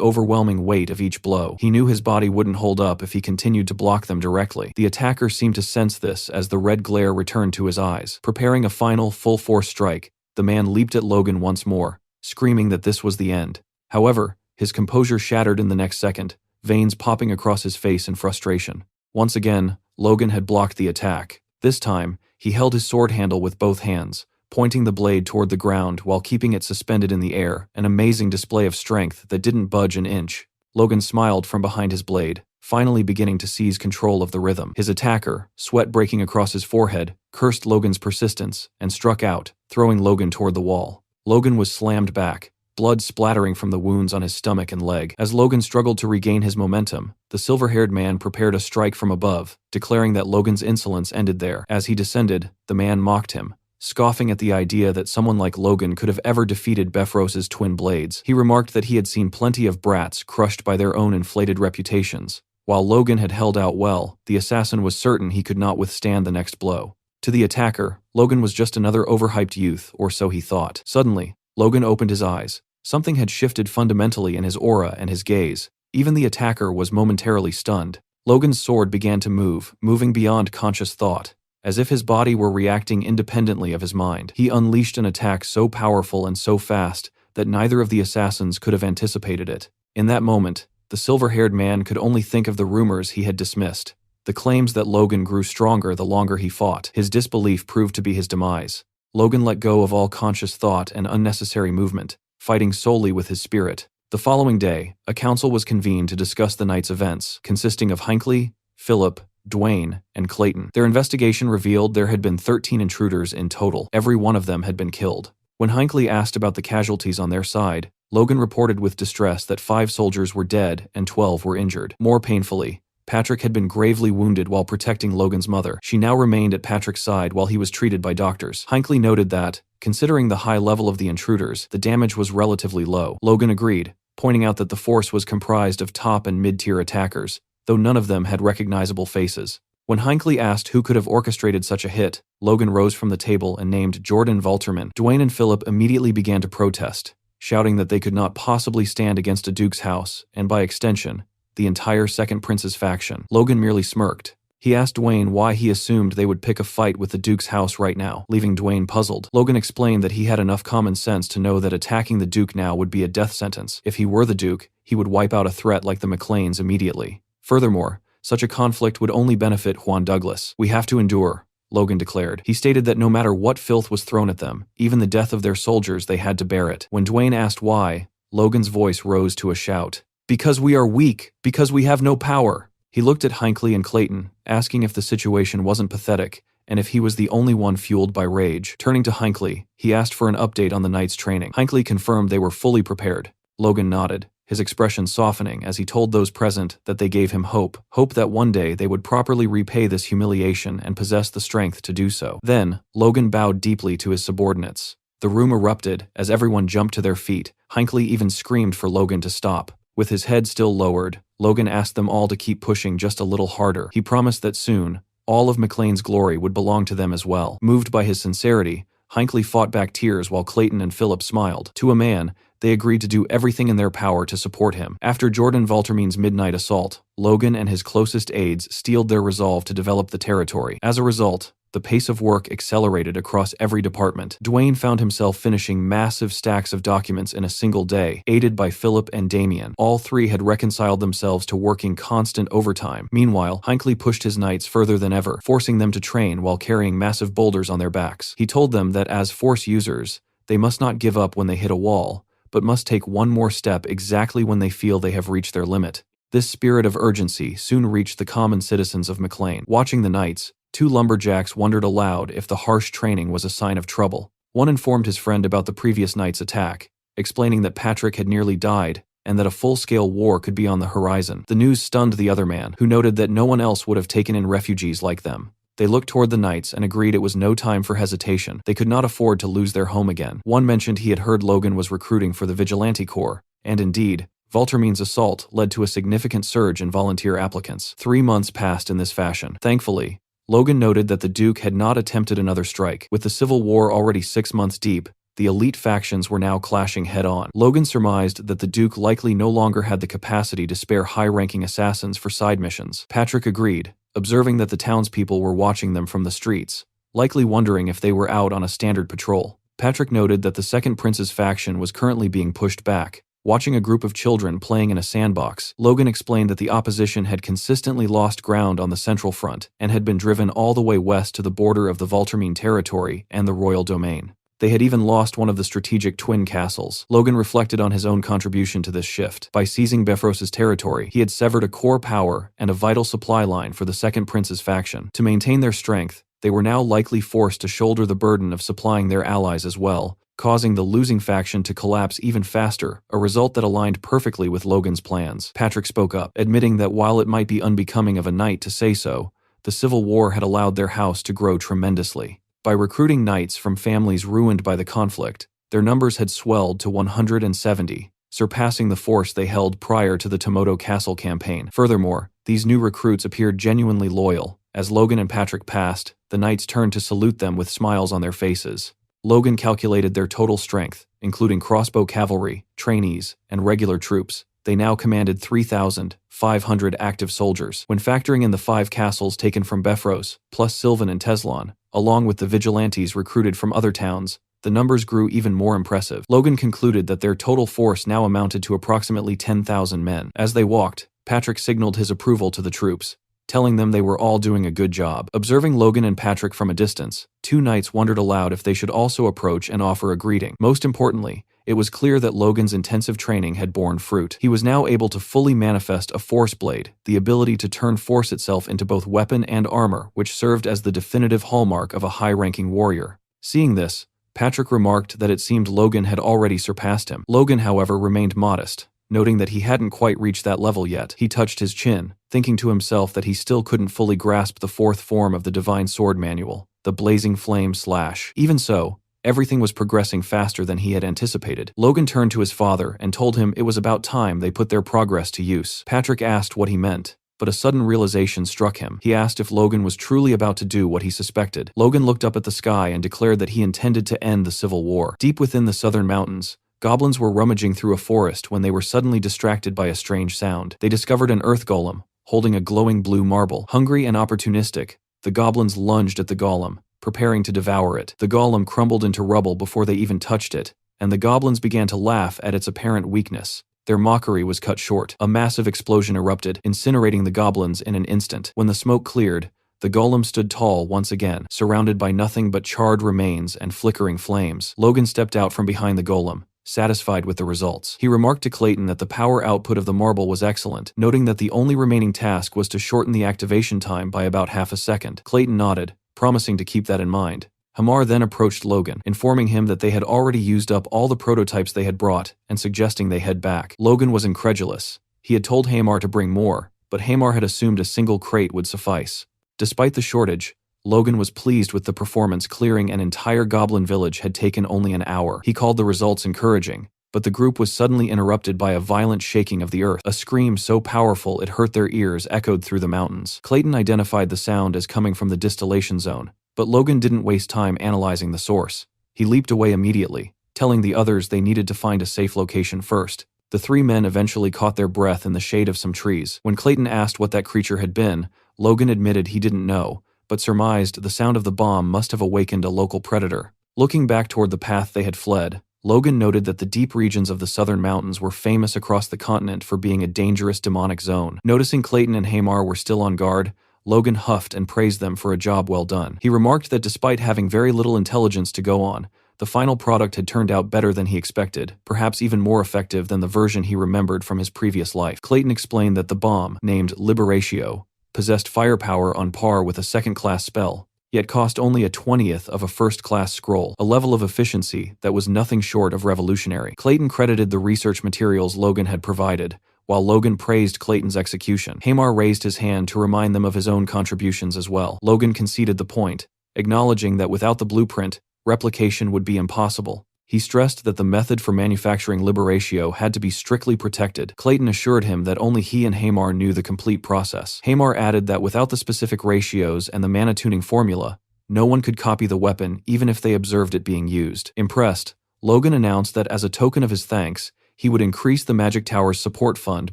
overwhelming weight of each blow. He knew his body wouldn't hold up if he continued to block them directly. The attacker seemed to sense this as the red glare returned to his eyes. Preparing a final, full-force strike, the man leaped at Logan once more, screaming that this was the end. However, his composure shattered in the next second, veins popping across his face in frustration. Once again, Logan had blocked the attack. This time, he held his sword handle with both hands, pointing the blade toward the ground while keeping it suspended in the air, an amazing display of strength that didn't budge an inch. Logan smiled from behind his blade, finally beginning to seize control of the rhythm. His attacker, sweat breaking across his forehead, cursed Logan's persistence and struck out, throwing Logan toward the wall. Logan was slammed back, blood splattering from the wounds on his stomach and leg. As Logan struggled to regain his momentum, the silver-haired man prepared a strike from above, declaring that Logan's insolence ended there. As he descended, the man mocked him, scoffing at the idea that someone like Logan could have ever defeated Befros's twin blades. He remarked that he had seen plenty of brats crushed by their own inflated reputations. While Logan had held out well, the assassin was certain he could not withstand the next blow. To the attacker, Logan was just another overhyped youth, or so he thought. Suddenly, Logan opened his eyes. Something had shifted fundamentally in his aura and his gaze. Even the attacker was momentarily stunned. Logan's sword began to move, moving beyond conscious thought, as if his body were reacting independently of his mind. He unleashed an attack so powerful and so fast that neither of the assassins could have anticipated it. In that moment, the silver-haired man could only think of the rumors he had dismissed, the claims that Logan grew stronger the longer he fought. His disbelief proved to be his demise. Logan let go of all conscious thought and unnecessary movement, fighting solely with his spirit. The following day, a council was convened to discuss the night's events, consisting of Hinckley, Philip, Dwayne, and Clayton. Their investigation revealed there had been 13 intruders in total. Every one of them had been killed. When Hinckley asked about the casualties on their side, Logan reported with distress that 5 soldiers were dead and 12 were injured. More painfully, Patrick had been gravely wounded while protecting Logan's mother. She now remained at Patrick's side while he was treated by doctors. Hinckley noted that, considering the high level of the intruders, the damage was relatively low. Logan agreed, pointing out that the force was comprised of top and mid-tier attackers, though none of them had recognizable faces. When Hinckley asked who could have orchestrated such a hit, Logan rose from the table and named Jordan Valterman. Dwayne and Philip immediately began to protest, shouting that they could not possibly stand against a Duke's house, and by extension, the entire Second Prince's faction. Logan merely smirked. He asked Dwayne why he assumed they would pick a fight with the Duke's house right now, leaving Dwayne puzzled. Logan explained that he had enough common sense to know that attacking the Duke now would be a death sentence. If he were the Duke, he would wipe out a threat like the McLeans immediately. Furthermore, such a conflict would only benefit Juan Douglas. "We have to endure," Logan declared. He stated that no matter what filth was thrown at them, even the death of their soldiers, they had to bear it. When Dwayne asked why, Logan's voice rose to a shout. "Because we are weak, because we have no power." He looked at Hinckley and Clayton, asking if the situation wasn't pathetic, and if he was the only one fueled by rage. Turning to Hinckley, he asked for an update on the night's training. Hinckley confirmed they were fully prepared. Logan nodded, his expression softening as he told those present that they gave him hope that one day they would properly repay this humiliation and possess the strength to do so. Then, Logan bowed deeply to his subordinates. The room erupted as everyone jumped to their feet. Hinckley even screamed for Logan to stop. With his head still lowered, Logan asked them all to keep pushing just a little harder. He promised that soon, all of McLean's glory would belong to them as well. Moved by his sincerity, Hinckley fought back tears while Clayton and Philip smiled. To a man, they agreed to do everything in their power to support him. After Jordan Valterman's midnight assault, Logan and his closest aides steeled their resolve to develop the territory. As a result, the pace of work accelerated across every department. Dwayne found himself finishing massive stacks of documents in a single day, aided by Philip and Damien. All three had reconciled themselves to working constant overtime. Meanwhile, Hinckley pushed his knights further than ever, forcing them to train while carrying massive boulders on their backs. He told them that as Force users, they must not give up when they hit a wall, but must take one more step exactly when they feel they have reached their limit. This spirit of urgency soon reached the common citizens of McLean. Watching the knights, 2 lumberjacks wondered aloud if the harsh training was a sign of trouble. One informed his friend about the previous night's attack, explaining that Patrick had nearly died and that a full-scale war could be on the horizon. The news stunned the other man, who noted that no one else would have taken in refugees like them. They looked toward the knights and agreed it was no time for hesitation. They could not afford to lose their home again. One mentioned he had heard Logan was recruiting for the Vigilante Corps, and indeed, Valtermine's assault led to a significant surge in volunteer applicants. 3 months passed in this fashion. Thankfully, Logan noted that the Duke had not attempted another strike. With the Civil War already 6 months deep, the elite factions were now clashing head-on. Logan surmised that the Duke likely no longer had the capacity to spare high-ranking assassins for side missions. Patrick agreed, observing that the townspeople were watching them from the streets, likely wondering if they were out on a standard patrol. Patrick noted that the Second Prince's faction was currently being pushed back. Watching a group of children playing in a sandbox, Logan explained that the opposition had consistently lost ground on the Central Front and had been driven all the way west to the border of the Valtermine territory and the royal domain. They had even lost one of the strategic twin castles. Logan reflected on his own contribution to this shift. By seizing Bifrost's territory, he had severed a core power and a vital supply line for the Second Prince's faction. To maintain their strength, they were now likely forced to shoulder the burden of supplying their allies as well, causing the losing faction to collapse even faster, a result that aligned perfectly with Logan's plans. Patrick spoke up, admitting that while it might be unbecoming of a knight to say so, the Civil War had allowed their house to grow tremendously. By recruiting knights from families ruined by the conflict, their numbers had swelled to 170, surpassing the force they held prior to the Tomoto Castle campaign. Furthermore, these new recruits appeared genuinely loyal. As Logan and Patrick passed, the knights turned to salute them with smiles on their faces. Logan calculated their total strength, including crossbow cavalry, trainees, and regular troops. They now commanded 3,500 active soldiers. When factoring in the 5 castles taken from Bifrost, plus Sylvan and Teslon, along with the vigilantes recruited from other towns, the numbers grew even more impressive. Logan concluded that their total force now amounted to approximately 10,000 men. As they walked, Patrick signaled his approval to the troops, telling them they were all doing a good job. Observing Logan and Patrick from a distance, 2 knights wondered aloud if they should also approach and offer a greeting. Most importantly, it was clear that Logan's intensive training had borne fruit. He was now able to fully manifest a force blade, the ability to turn force itself into both weapon and armor, which served as the definitive hallmark of a high-ranking warrior. Seeing this, Patrick remarked that it seemed Logan had already surpassed him. Logan, however, remained modest, noting that he hadn't quite reached that level yet. He touched his chin, thinking to himself that he still couldn't fully grasp the 4th form of the Divine Sword Manual, the Blazing Flame Slash. Even so, everything was progressing faster than he had anticipated. Logan turned to his father and told him it was about time they put their progress to use. Patrick asked what he meant, but a sudden realization struck him. He asked if Logan was truly about to do what he suspected. Logan looked up at the sky and declared that he intended to end the Civil War. Deep within the southern mountains, goblins were rummaging through a forest when they were suddenly distracted by a strange sound. They discovered an earth golem, holding a glowing blue marble. Hungry and opportunistic, the goblins lunged at the golem, preparing to devour it. The golem crumbled into rubble before they even touched it, and the goblins began to laugh at its apparent weakness. Their mockery was cut short. A massive explosion erupted, incinerating the goblins in an instant. When the smoke cleared, the golem stood tall once again, surrounded by nothing but charred remains and flickering flames. Logan stepped out from behind the golem, satisfied with the results. He remarked to Clayton that the power output of the marble was excellent, noting that the only remaining task was to shorten the activation time by about half a second. Clayton nodded, promising to keep that in mind. Hamar then approached Logan, informing him that they had already used up all the prototypes they had brought and suggesting they head back. Logan was incredulous. He had told Hamar to bring more, but Hamar had assumed a single crate would suffice. Despite the shortage, Logan was pleased with the performance. Clearing an entire goblin village had taken only an hour. He called the results encouraging, but the group was suddenly interrupted by a violent shaking of the earth. A scream so powerful it hurt their ears echoed through the mountains. Clayton identified the sound as coming from the distillation zone, but Logan didn't waste time analyzing the source. He leaped away immediately, telling the others they needed to find a safe location first. The 3 men eventually caught their breath in the shade of some trees. When Clayton asked what that creature had been, Logan admitted he didn't know, but surmised the sound of the bomb must have awakened a local predator. Looking back toward the path they had fled, Logan noted that the deep regions of the southern mountains were famous across the continent for being a dangerous demonic zone. Noticing Clayton and Hamar were still on guard, Logan huffed and praised them for a job well done. He remarked that despite having very little intelligence to go on, the final product had turned out better than he expected, perhaps even more effective than the version he remembered from his previous life. Clayton explained that the bomb, named Liberatio, possessed firepower on par with a second-class spell, yet cost only a 20th of a first-class scroll, a level of efficiency that was nothing short of revolutionary. Clayton credited the research materials Logan had provided, while Logan praised Clayton's execution. Hamar raised his hand to remind them of his own contributions as well. Logan conceded the point, acknowledging that without the blueprint, replication would be impossible. He stressed that the method for manufacturing Liberatio had to be strictly protected. Clayton assured him that only he and Hamar knew the complete process. Hamar added that without the specific ratios and the mana tuning formula, no one could copy the weapon even if they observed it being used. Impressed, Logan announced that as a token of his thanks, he would increase the Magic Tower's support fund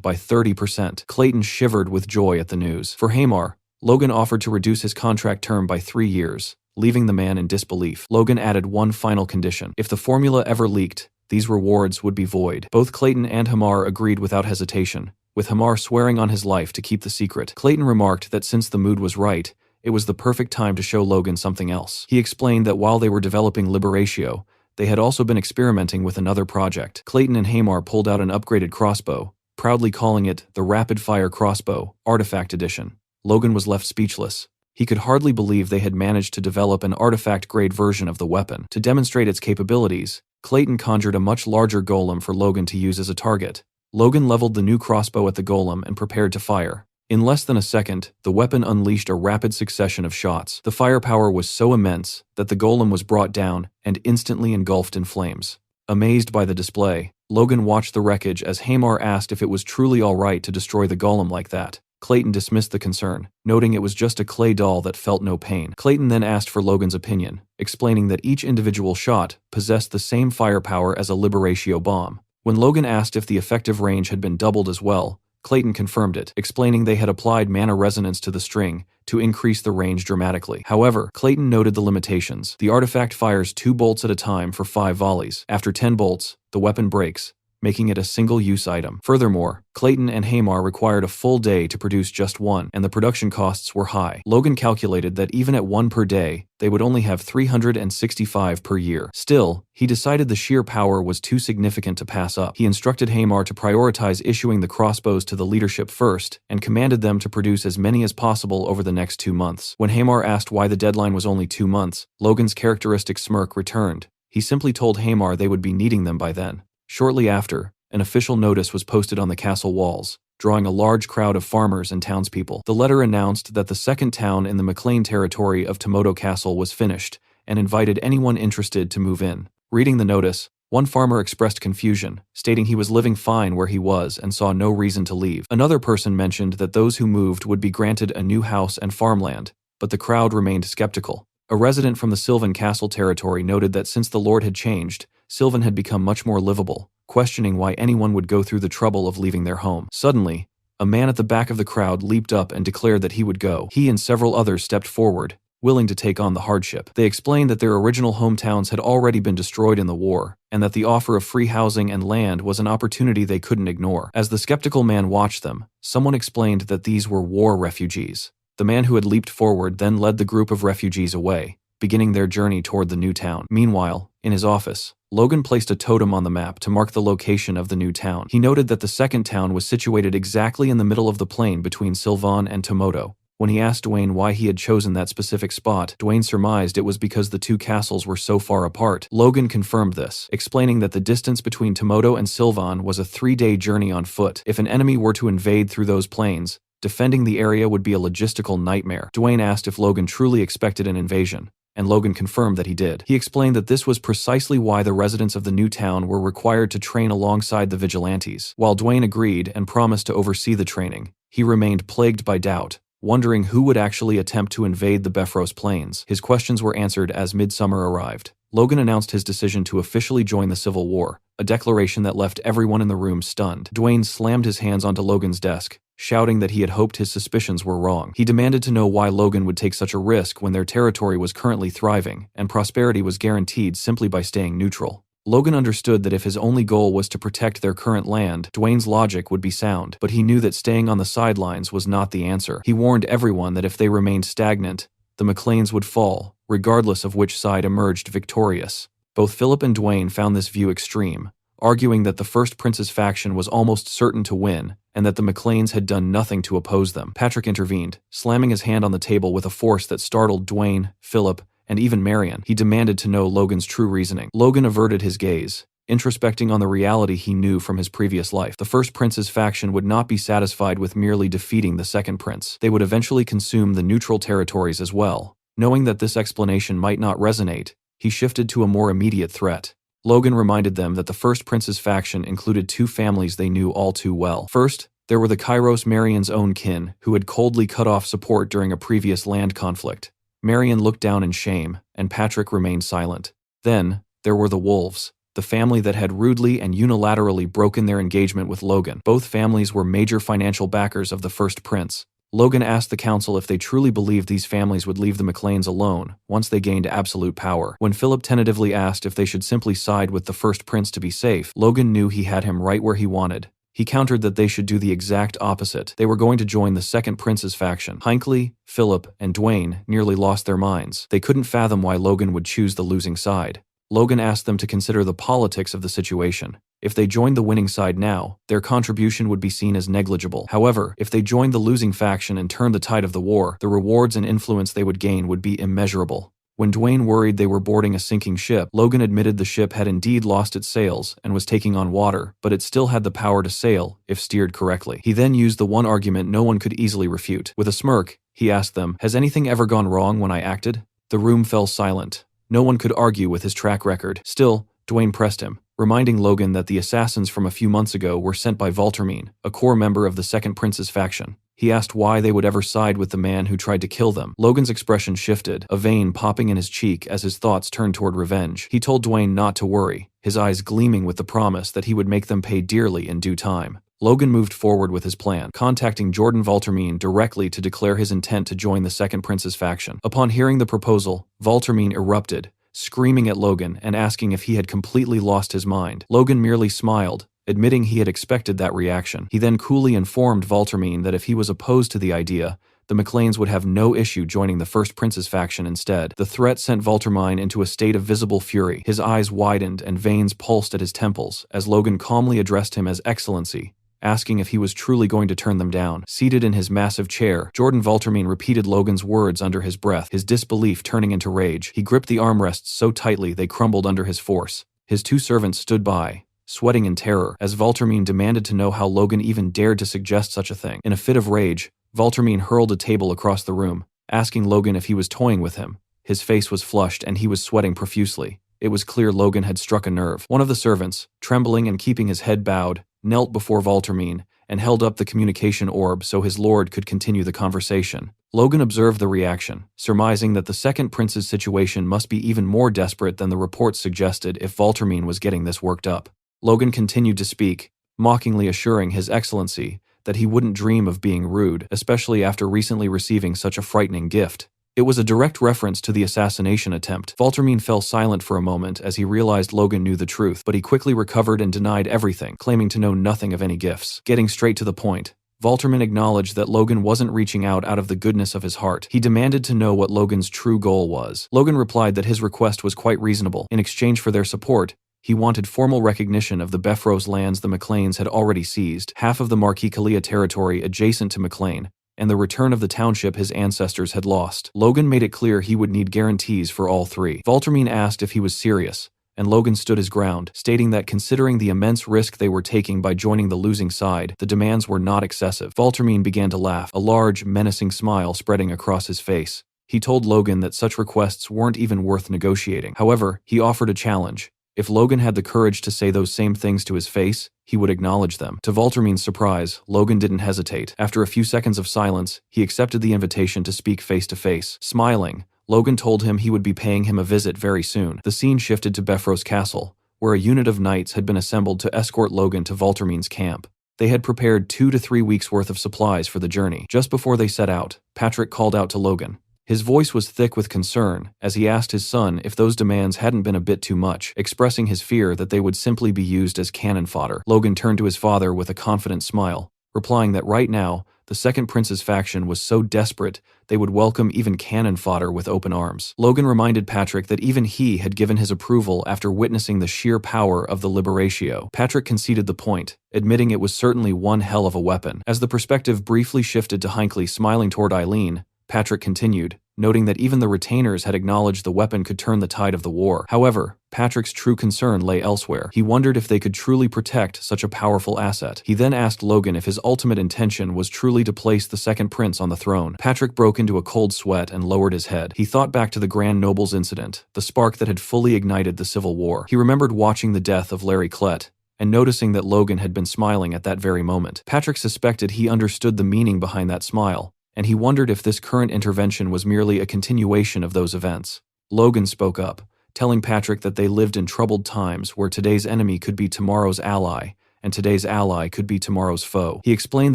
by 30%. Clayton shivered with joy at the news. For Hamar, Logan offered to reduce his contract term by 3 years, leaving the man in disbelief. Logan added one final condition. If the formula ever leaked, these rewards would be void. Both Clayton and Hamar agreed without hesitation, with Hamar swearing on his life to keep the secret. Clayton remarked that since the mood was right, it was the perfect time to show Logan something else. He explained that while they were developing Liberatio, they had also been experimenting with another project. Clayton and Hamar pulled out an upgraded crossbow, proudly calling it the Rapid Fire Crossbow, Artifact Edition. Logan was left speechless. He could hardly believe they had managed to develop an artifact-grade version of the weapon. To demonstrate its capabilities, Clayton conjured a much larger golem for Logan to use as a target. Logan leveled the new crossbow at the golem and prepared to fire. In less than a second, the weapon unleashed a rapid succession of shots. The firepower was so immense that the golem was brought down and instantly engulfed in flames. Amazed by the display, Logan watched the wreckage as Hamar asked if it was truly all right to destroy the golem like that. Clayton dismissed the concern, noting it was just a clay doll that felt no pain. Clayton then asked for Logan's opinion, explaining that each individual shot possessed the same firepower as a Liberatio bomb. When Logan asked if the effective range had been doubled as well, Clayton confirmed it, explaining they had applied mana resonance to the string to increase the range dramatically. However, Clayton noted the limitations. The artifact fires 2 bolts at a time for 5 volleys. After 10 bolts, the weapon breaks, making it a single-use item. Furthermore, Clayton and Hamar required a full day to produce just one, and the production costs were high. Logan calculated that even at 1 per day, they would only have 365 per year. Still, he decided the sheer power was too significant to pass up. He instructed Hamar to prioritize issuing the crossbows to the leadership first, and commanded them to produce as many as possible over the next 2 months. When Hamar asked why the deadline was only 2 months, Logan's characteristic smirk returned. He simply told Hamar they would be needing them by then. Shortly after, an official notice was posted on the castle walls, drawing a large crowd of farmers and townspeople. The letter announced that the second town in the McLean territory of Tomoto Castle was finished, and invited anyone interested to move in. Reading the notice, one farmer expressed confusion, stating he was living fine where he was and saw no reason to leave. Another person mentioned that those who moved would be granted a new house and farmland, but the crowd remained skeptical. A resident from the Sylvan Castle territory noted that since the Lord had changed, Sylvan had become much more livable, questioning why anyone would go through the trouble of leaving their home. Suddenly, a man at the back of the crowd leaped up and declared that he would go. He and several others stepped forward, willing to take on the hardship. They explained that their original hometowns had already been destroyed in the war, and that the offer of free housing and land was an opportunity they couldn't ignore. As the skeptical man watched them, someone explained that these were war refugees. The man who had leaped forward then led the group of refugees away, beginning their journey toward the new town. Meanwhile, in his office, Logan placed a totem on the map to mark the location of the new town. He noted that the second town was situated exactly in the middle of the plain between Sylvan and Tomoto. When he asked Dwayne why he had chosen that specific spot, Dwayne surmised it was because the two castles were so far apart. Logan confirmed this, explaining that the distance between Tomoto and Sylvan was a 3-day journey on foot. If an enemy were to invade through those plains, defending the area would be a logistical nightmare. Dwayne asked if Logan truly expected an invasion, and Logan confirmed that he did. He explained that this was precisely why the residents of the new town were required to train alongside the vigilantes. While Dwayne agreed and promised to oversee the training, he remained plagued by doubt, wondering who would actually attempt to invade the Bifrost Plains. His questions were answered as midsummer arrived. Logan announced his decision to officially join the Civil War, a declaration that left everyone in the room stunned. Dwayne slammed his hands onto Logan's desk, shouting that he had hoped his suspicions were wrong. He demanded to know why Logan would take such a risk when their territory was currently thriving, and prosperity was guaranteed simply by staying neutral. Logan understood that if his only goal was to protect their current land, Dwayne's logic would be sound, but he knew that staying on the sidelines was not the answer. He warned everyone that if they remained stagnant, the McLeans would fall, regardless of which side emerged victorious. Both Philip and Dwayne found this view extreme, arguing that the First Prince's faction was almost certain to win, and that the McLeans had done nothing to oppose them. Patrick intervened, slamming his hand on the table with a force that startled Dwayne, Philip, and even Marion. He demanded to know Logan's true reasoning. Logan averted his gaze, introspecting on the reality he knew from his previous life. The first prince's faction would not be satisfied with merely defeating the second prince. They would eventually consume the neutral territories as well. Knowing that this explanation might not resonate, he shifted to a more immediate threat. Logan reminded them that the first prince's faction included two families they knew all too well. First, there were the Kairos Marion's own kin, who had coldly cut off support during a previous land conflict. Marion looked down in shame, and Patrick remained silent. Then, there were the Wolves, the family that had rudely and unilaterally broken their engagement with Logan. Both families were major financial backers of the first prince. Logan asked the council if they truly believed these families would leave the McLeans alone once they gained absolute power. When Philip tentatively asked if they should simply side with the first prince to be safe, Logan knew he had him right where he wanted. He countered that they should do the exact opposite. They were going to join the second prince's faction. Hinckley, Philip, and Dwayne nearly lost their minds. They couldn't fathom why Logan would choose the losing side. Logan asked them to consider the politics of the situation. If they joined the winning side now, their contribution would be seen as negligible. However, if they joined the losing faction and turned the tide of the war, the rewards and influence they would gain would be immeasurable. When Dwayne worried they were boarding a sinking ship, Logan admitted the ship had indeed lost its sails and was taking on water, but it still had the power to sail if steered correctly. He then used the one argument no one could easily refute. With a smirk, he asked them, "Has anything ever gone wrong when I acted?" The room fell silent. No one could argue with his track record. Still, Dwayne pressed him, reminding Logan that the assassins from a few months ago were sent by Valtermine, a core member of the second prince's faction. He asked why they would ever side with the man who tried to kill them. Logan's expression shifted, a vein popping in his cheek as his thoughts turned toward revenge. He told Dwayne not to worry, his eyes gleaming with the promise that he would make them pay dearly in due time. Logan moved forward with his plan, contacting Jordan Valtermine directly to declare his intent to join the second prince's faction. Upon hearing the proposal, Valtermine erupted, screaming at Logan and asking if he had completely lost his mind. Logan merely smiled, admitting he had expected that reaction. He then coolly informed Valtermine that if he was opposed to the idea, the McLeans would have no issue joining the first prince's faction instead. The threat sent Valtermine into a state of visible fury. His eyes widened and veins pulsed at his temples as Logan calmly addressed him as Excellency, asking if he was truly going to turn them down. Seated in his massive chair, Jordan Valtermine repeated Logan's words under his breath, his disbelief turning into rage. He gripped the armrests so tightly they crumbled under his force. His two servants stood by, sweating in terror, as Valtermine demanded to know how Logan even dared to suggest such a thing. In a fit of rage, Valtermine hurled a table across the room, asking Logan if he was toying with him. His face was flushed and he was sweating profusely. It was clear Logan had struck a nerve. One of the servants, trembling and keeping his head bowed, knelt before Valtermine and held up the communication orb so his lord could continue the conversation. Logan observed the reaction, surmising that the second prince's situation must be even more desperate than the reports suggested if Valtermine was getting this worked up. Logan continued to speak, mockingly assuring His Excellency that he wouldn't dream of being rude, especially after recently receiving such a frightening gift. It was a direct reference to the assassination attempt. Valtermine fell silent for a moment as he realized Logan knew the truth, but he quickly recovered and denied everything, claiming to know nothing of any gifts. Getting straight to the point, Valtermine acknowledged that Logan wasn't reaching out of the goodness of his heart. He demanded to know what Logan's true goal was. Logan replied that his request was quite reasonable. In exchange for their support, he wanted formal recognition of the Befros lands the McLeans had already seized, half of the Marquis Kalia territory adjacent to McLean, and the return of the township his ancestors had lost. Logan made it clear he would need guarantees for all three. Valtermine asked if he was serious, and Logan stood his ground, stating that considering the immense risk they were taking by joining the losing side, the demands were not excessive. Valtermine began to laugh, a large, menacing smile spreading across his face. He told Logan that such requests weren't even worth negotiating. However, he offered a challenge. If Logan had the courage to say those same things to his face, he would acknowledge them. To Valtermine's surprise, Logan didn't hesitate. After a few seconds of silence, he accepted the invitation to speak face to face. Smiling, Logan told him he would be paying him a visit very soon. The scene shifted to Befros Castle, where a unit of knights had been assembled to escort Logan to Valtermine's camp. They had prepared 2 to 3 weeks' worth of supplies for the journey. Just before they set out, Patrick called out to Logan. His voice was thick with concern as he asked his son if those demands hadn't been a bit too much, expressing his fear that they would simply be used as cannon fodder. Logan turned to his father with a confident smile, replying that right now, the second prince's faction was so desperate they would welcome even cannon fodder with open arms. Logan reminded Patrick that even he had given his approval after witnessing the sheer power of the Liberatio. Patrick conceded the point, admitting it was certainly one hell of a weapon. As the perspective briefly shifted to Hinckley smiling toward Eileen, Patrick continued, noting that even the retainers had acknowledged the weapon could turn the tide of the war. However, Patrick's true concern lay elsewhere. He wondered if they could truly protect such a powerful asset. He then asked Logan if his ultimate intention was truly to place the second prince on the throne. Patrick broke into a cold sweat and lowered his head. He thought back to the Grand Noble's incident, the spark that had fully ignited the Civil War. He remembered watching the death of Larry Klett and noticing that Logan had been smiling at that very moment. Patrick suspected he understood the meaning behind that smile, and he wondered if this current intervention was merely a continuation of those events. Logan spoke up, telling Patrick that they lived in troubled times where today's enemy could be tomorrow's ally, and today's ally could be tomorrow's foe. He explained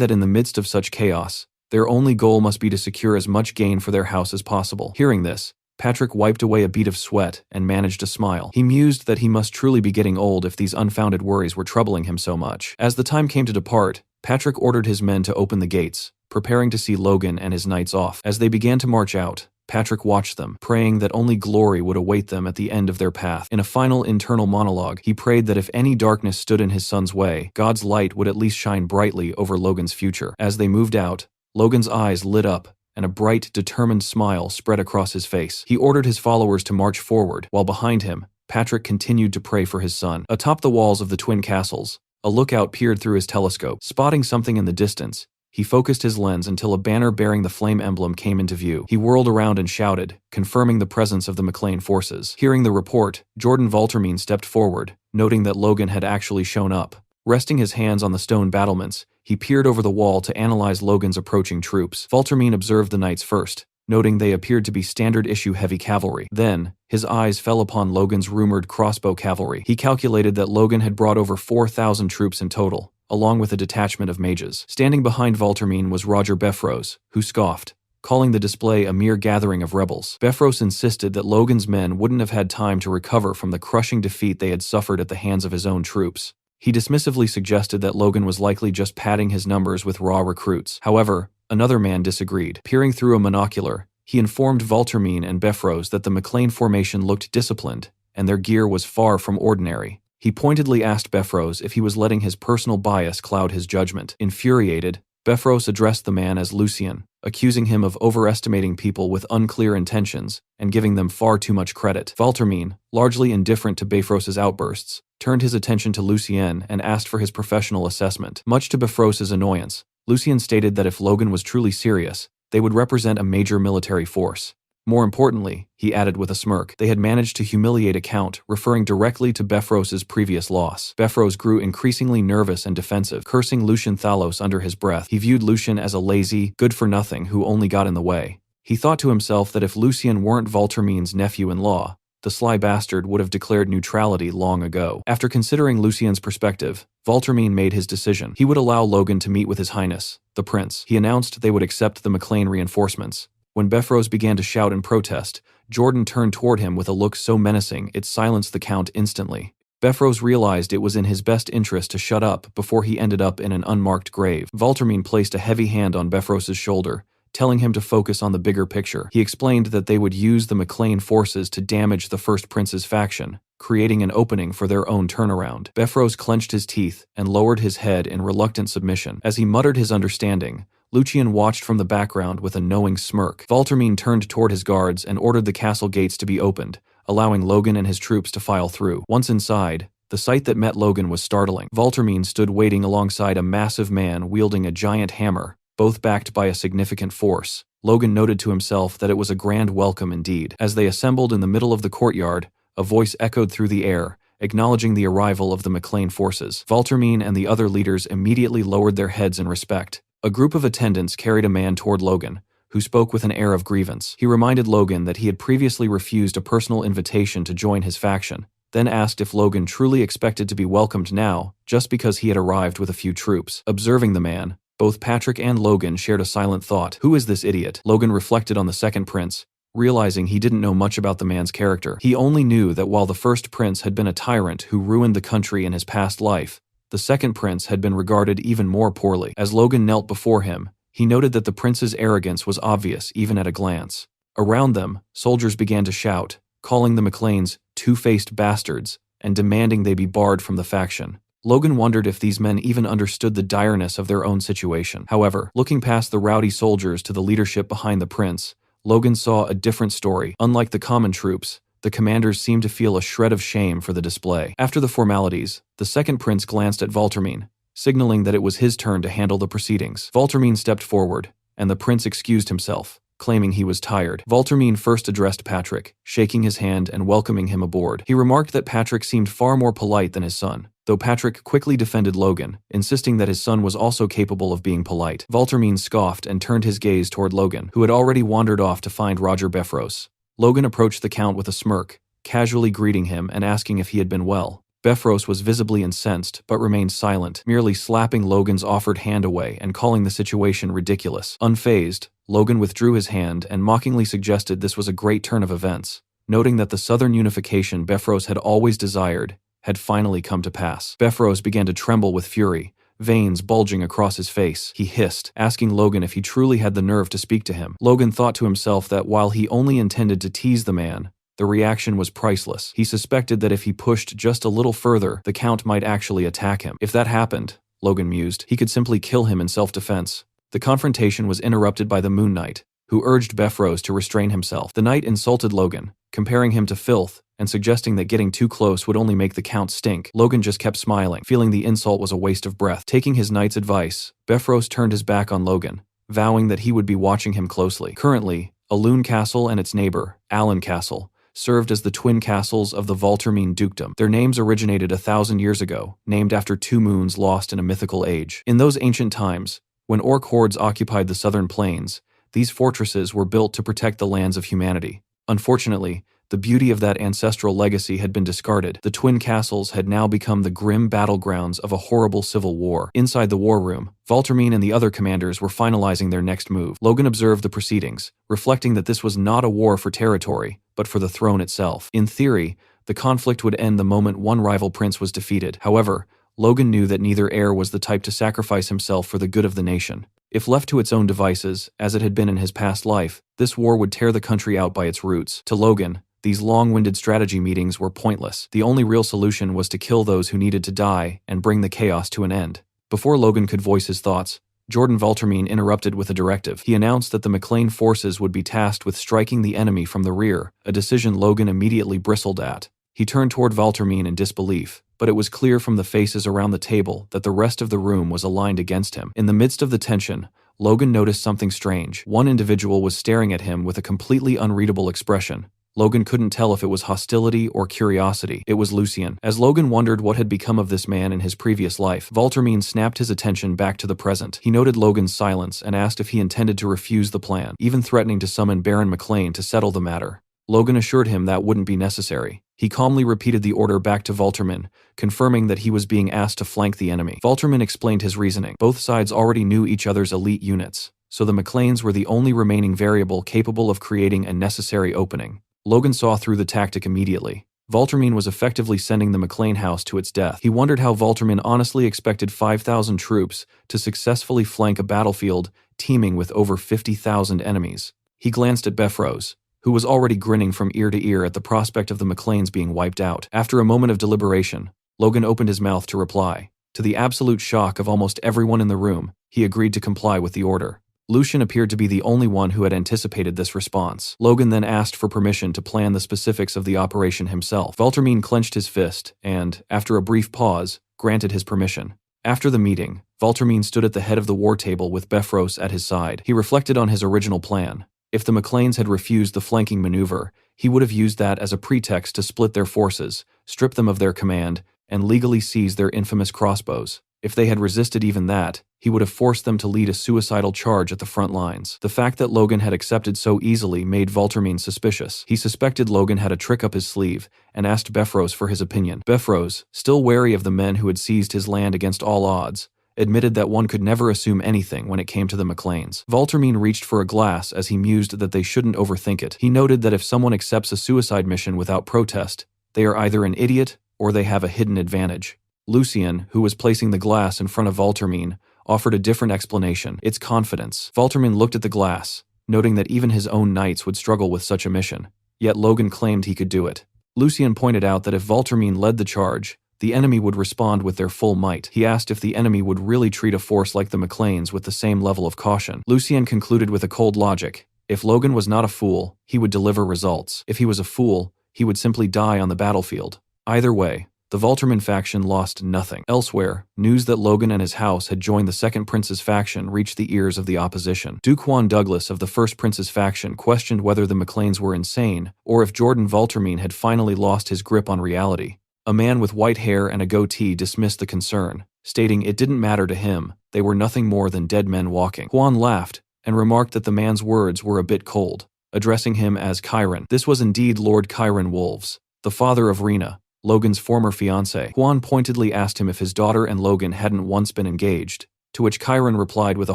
that in the midst of such chaos, their only goal must be to secure as much gain for their house as possible. Hearing this, Patrick wiped away a bead of sweat and managed a smile. He mused that he must truly be getting old if these unfounded worries were troubling him so much. As the time came to depart, Patrick ordered his men to open the gates, preparing to see Logan and his knights off. As they began to march out, Patrick watched them, praying that only glory would await them at the end of their path. In a final internal monologue, he prayed that if any darkness stood in his son's way, God's light would at least shine brightly over Logan's future. As they moved out, Logan's eyes lit up, and a bright, determined smile spread across his face. He ordered his followers to march forward, while behind him, Patrick continued to pray for his son. Atop the walls of the twin castles, a lookout peered through his telescope. Spotting something in the distance, he focused his lens until a banner bearing the flame emblem came into view. He whirled around and shouted, confirming the presence of the McLean forces. Hearing the report, Jordan Valtermine stepped forward, noting that Logan had actually shown up. Resting his hands on the stone battlements, he peered over the wall to analyze Logan's approaching troops. Valtermine observed the knights first, noting they appeared to be standard-issue heavy cavalry. Then, his eyes fell upon Logan's rumored crossbow cavalry. He calculated that Logan had brought over 4,000 troops in total, along with a detachment of mages. Standing behind Valtermine was Roger Beffrose, who scoffed, calling the display a mere gathering of rebels. Beffrose insisted that Logan's men wouldn't have had time to recover from the crushing defeat they had suffered at the hands of his own troops. He dismissively suggested that Logan was likely just padding his numbers with raw recruits. However, another man disagreed. Peering through a monocular, he informed Valtermine and Beffrose that the McLean formation looked disciplined, and their gear was far from ordinary. He pointedly asked Beffrose if he was letting his personal bias cloud his judgment. Infuriated, Beffrose addressed the man as Lucien, accusing him of overestimating people with unclear intentions and giving them far too much credit. Valtermine, largely indifferent to Beffrose's outbursts, turned his attention to Lucien and asked for his professional assessment. Much to Beffrose's annoyance, Lucien stated that if Logan was truly serious, they would represent a major military force. More importantly, he added with a smirk, they had managed to humiliate a count, referring directly to Beffrose's previous loss. Beffrose grew increasingly nervous and defensive, cursing Lucien Thalos under his breath. He viewed Lucien as a lazy, good-for-nothing who only got in the way. He thought to himself that if Lucien weren't Valtermine's nephew-in-law, the sly bastard would have declared neutrality long ago. After considering Lucien's perspective, Valtermine made his decision. He would allow Logan to meet with His Highness, the Prince. He announced they would accept the McLean reinforcements. When Beffrose began to shout in protest, Jordan turned toward him with a look so menacing it silenced the Count instantly. Beffrose realized it was in his best interest to shut up before he ended up in an unmarked grave. Valtermine placed a heavy hand on Beffrose's shoulder, telling him to focus on the bigger picture. He explained that they would use the McLean forces to damage the First Prince's faction, creating an opening for their own turnaround. Beffrose clenched his teeth and lowered his head in reluctant submission. As he muttered his understanding, Lucien watched from the background with a knowing smirk. Valtermine turned toward his guards and ordered the castle gates to be opened, allowing Logan and his troops to file through. Once inside, the sight that met Logan was startling. Valtermine stood waiting alongside a massive man wielding a giant hammer, both backed by a significant force. Logan noted to himself that it was a grand welcome indeed. As they assembled in the middle of the courtyard, a voice echoed through the air, acknowledging the arrival of the McLean forces. Valtermine and the other leaders immediately lowered their heads in respect. A group of attendants carried a man toward Logan, who spoke with an air of grievance. He reminded Logan that he had previously refused a personal invitation to join his faction, then asked if Logan truly expected to be welcomed now, just because he had arrived with a few troops. Observing the man, both Patrick and Logan shared a silent thought. Who is this idiot? Logan reflected on the second prince, realizing he didn't know much about the man's character. He only knew that while the first prince had been a tyrant who ruined the country in his past life, the second prince had been regarded even more poorly. As Logan knelt before him, he noted that the prince's arrogance was obvious even at a glance. Around them, soldiers began to shout, calling the McLeans two-faced bastards and demanding they be barred from the faction. Logan wondered if these men even understood the direness of their own situation. However, looking past the rowdy soldiers to the leadership behind the prince, Logan saw a different story. Unlike the common troops, the commanders seemed to feel a shred of shame for the display. After the formalities, the second prince glanced at Valtermine, signaling that it was his turn to handle the proceedings. Valtermine stepped forward, and the prince excused himself, claiming he was tired. Valtermine first addressed Patrick, shaking his hand and welcoming him aboard. He remarked that Patrick seemed far more polite than his son, though Patrick quickly defended Logan, insisting that his son was also capable of being polite. Valtermine scoffed and turned his gaze toward Logan, who had already wandered off to find Roger Befros. Logan approached the count with a smirk, casually greeting him and asking if he had been well. Befros was visibly incensed, but remained silent, merely slapping Logan's offered hand away and calling the situation ridiculous. Unfazed, Logan withdrew his hand and mockingly suggested this was a great turn of events, noting that the southern unification Befros had always desired had finally come to pass. Befros began to tremble with fury, veins bulging across his face. He hissed, asking Logan if he truly had the nerve to speak to him. Logan thought to himself that while he only intended to tease the man, the reaction was priceless. He suspected that if he pushed just a little further, the Count might actually attack him. If that happened, Logan mused, he could simply kill him in self-defense. The confrontation was interrupted by the Moon Knight, who urged Befros to restrain himself. The knight insulted Logan, comparing him to filth, and suggesting that getting too close would only make the Count stink. Logan just kept smiling, feeling the insult was a waste of breath. Taking his knight's advice, Befros turned his back on Logan, vowing that he would be watching him closely. Currently, Alun Castle and its neighbor, Allen Castle, served as the twin castles of the Valtermine dukedom. Their names originated 1,000 years ago, named after two moons lost in a mythical age. In those ancient times, when orc hordes occupied the southern plains, these fortresses were built to protect the lands of humanity. Unfortunately, the beauty of that ancestral legacy had been discarded. The twin castles had now become the grim battlegrounds of a horrible civil war. Inside the war room, Valtermine and the other commanders were finalizing their next move. Logan observed the proceedings, reflecting that this was not a war for territory, but for the throne itself. In theory, the conflict would end the moment one rival prince was defeated. However, Logan knew that neither heir was the type to sacrifice himself for the good of the nation. If left to its own devices, as it had been in his past life, this war would tear the country out by its roots. To Logan, these long-winded strategy meetings were pointless. The only real solution was to kill those who needed to die and bring the chaos to an end. Before Logan could voice his thoughts, Jordan Valtermine interrupted with a directive. He announced that the McLean forces would be tasked with striking the enemy from the rear, a decision Logan immediately bristled at. He turned toward Valtermine in disbelief, but it was clear from the faces around the table that the rest of the room was aligned against him. In the midst of the tension, Logan noticed something strange. One individual was staring at him with a completely unreadable expression. Logan couldn't tell if it was hostility or curiosity. It was Lucien. As Logan wondered what had become of this man in his previous life, Valtermine snapped his attention back to the present. He noted Logan's silence and asked if he intended to refuse the plan, even threatening to summon Baron McLean to settle the matter. Logan assured him that wouldn't be necessary. He calmly repeated the order back to Valtermine, confirming that he was being asked to flank the enemy. Valtermine explained his reasoning. Both sides already knew each other's elite units, so the McLeans were the only remaining variable capable of creating a necessary opening. Logan saw through the tactic immediately. Valtermine was effectively sending the McLean house to its death. He wondered how Valtermine honestly expected 5,000 troops to successfully flank a battlefield teeming with over 50,000 enemies. He glanced at Befros, who was already grinning from ear to ear at the prospect of the McLeans being wiped out. After a moment of deliberation, Logan opened his mouth to reply. To the absolute shock of almost everyone in the room, he agreed to comply with the order. Lucien appeared to be the only one who had anticipated this response. Logan then asked for permission to plan the specifics of the operation himself. Valtermine clenched his fist and, after a brief pause, granted his permission. After the meeting, Valtermine stood at the head of the war table with Befros at his side. He reflected on his original plan. If the McLeans had refused the flanking maneuver, he would have used that as a pretext to split their forces, strip them of their command, and legally seize their infamous crossbows. If they had resisted even that, he would have forced them to lead a suicidal charge at the front lines. The fact that Logan had accepted so easily made Valtermine suspicious. He suspected Logan had a trick up his sleeve and asked Befros for his opinion. Befros, still wary of the men who had seized his land against all odds, admitted that one could never assume anything when it came to the McLeans. Valtermine reached for a glass as he mused that they shouldn't overthink it. He noted that if someone accepts a suicide mission without protest, they are either an idiot or they have a hidden advantage. Lucien, who was placing the glass in front of Valtermine, offered a different explanation. It's confidence. Valtermine looked at the glass, noting that even his own knights would struggle with such a mission. Yet Logan claimed he could do it. Lucien pointed out that if Valtermine led the charge, the enemy would respond with their full might. He asked if the enemy would really treat a force like the McLeans with the same level of caution. Lucien concluded with a cold logic. If Logan was not a fool, he would deliver results. If he was a fool, he would simply die on the battlefield. Either way, the Volterman faction lost nothing. Elsewhere, news that Logan and his house had joined the Second Prince's faction reached the ears of the opposition. Duke Juan Douglas of the First Prince's faction questioned whether the McLeans were insane, or if Jordan Voltermean had finally lost his grip on reality. A man with white hair and a goatee dismissed the concern, stating it didn't matter to him, they were nothing more than dead men walking. Juan laughed, and remarked that the man's words were a bit cold, addressing him as Chiron. This was indeed Lord Chiron Wolves, the father of Rena, Logan's former fiancée. Juan pointedly asked him if his daughter and Logan hadn't once been engaged, to which Chiron replied with a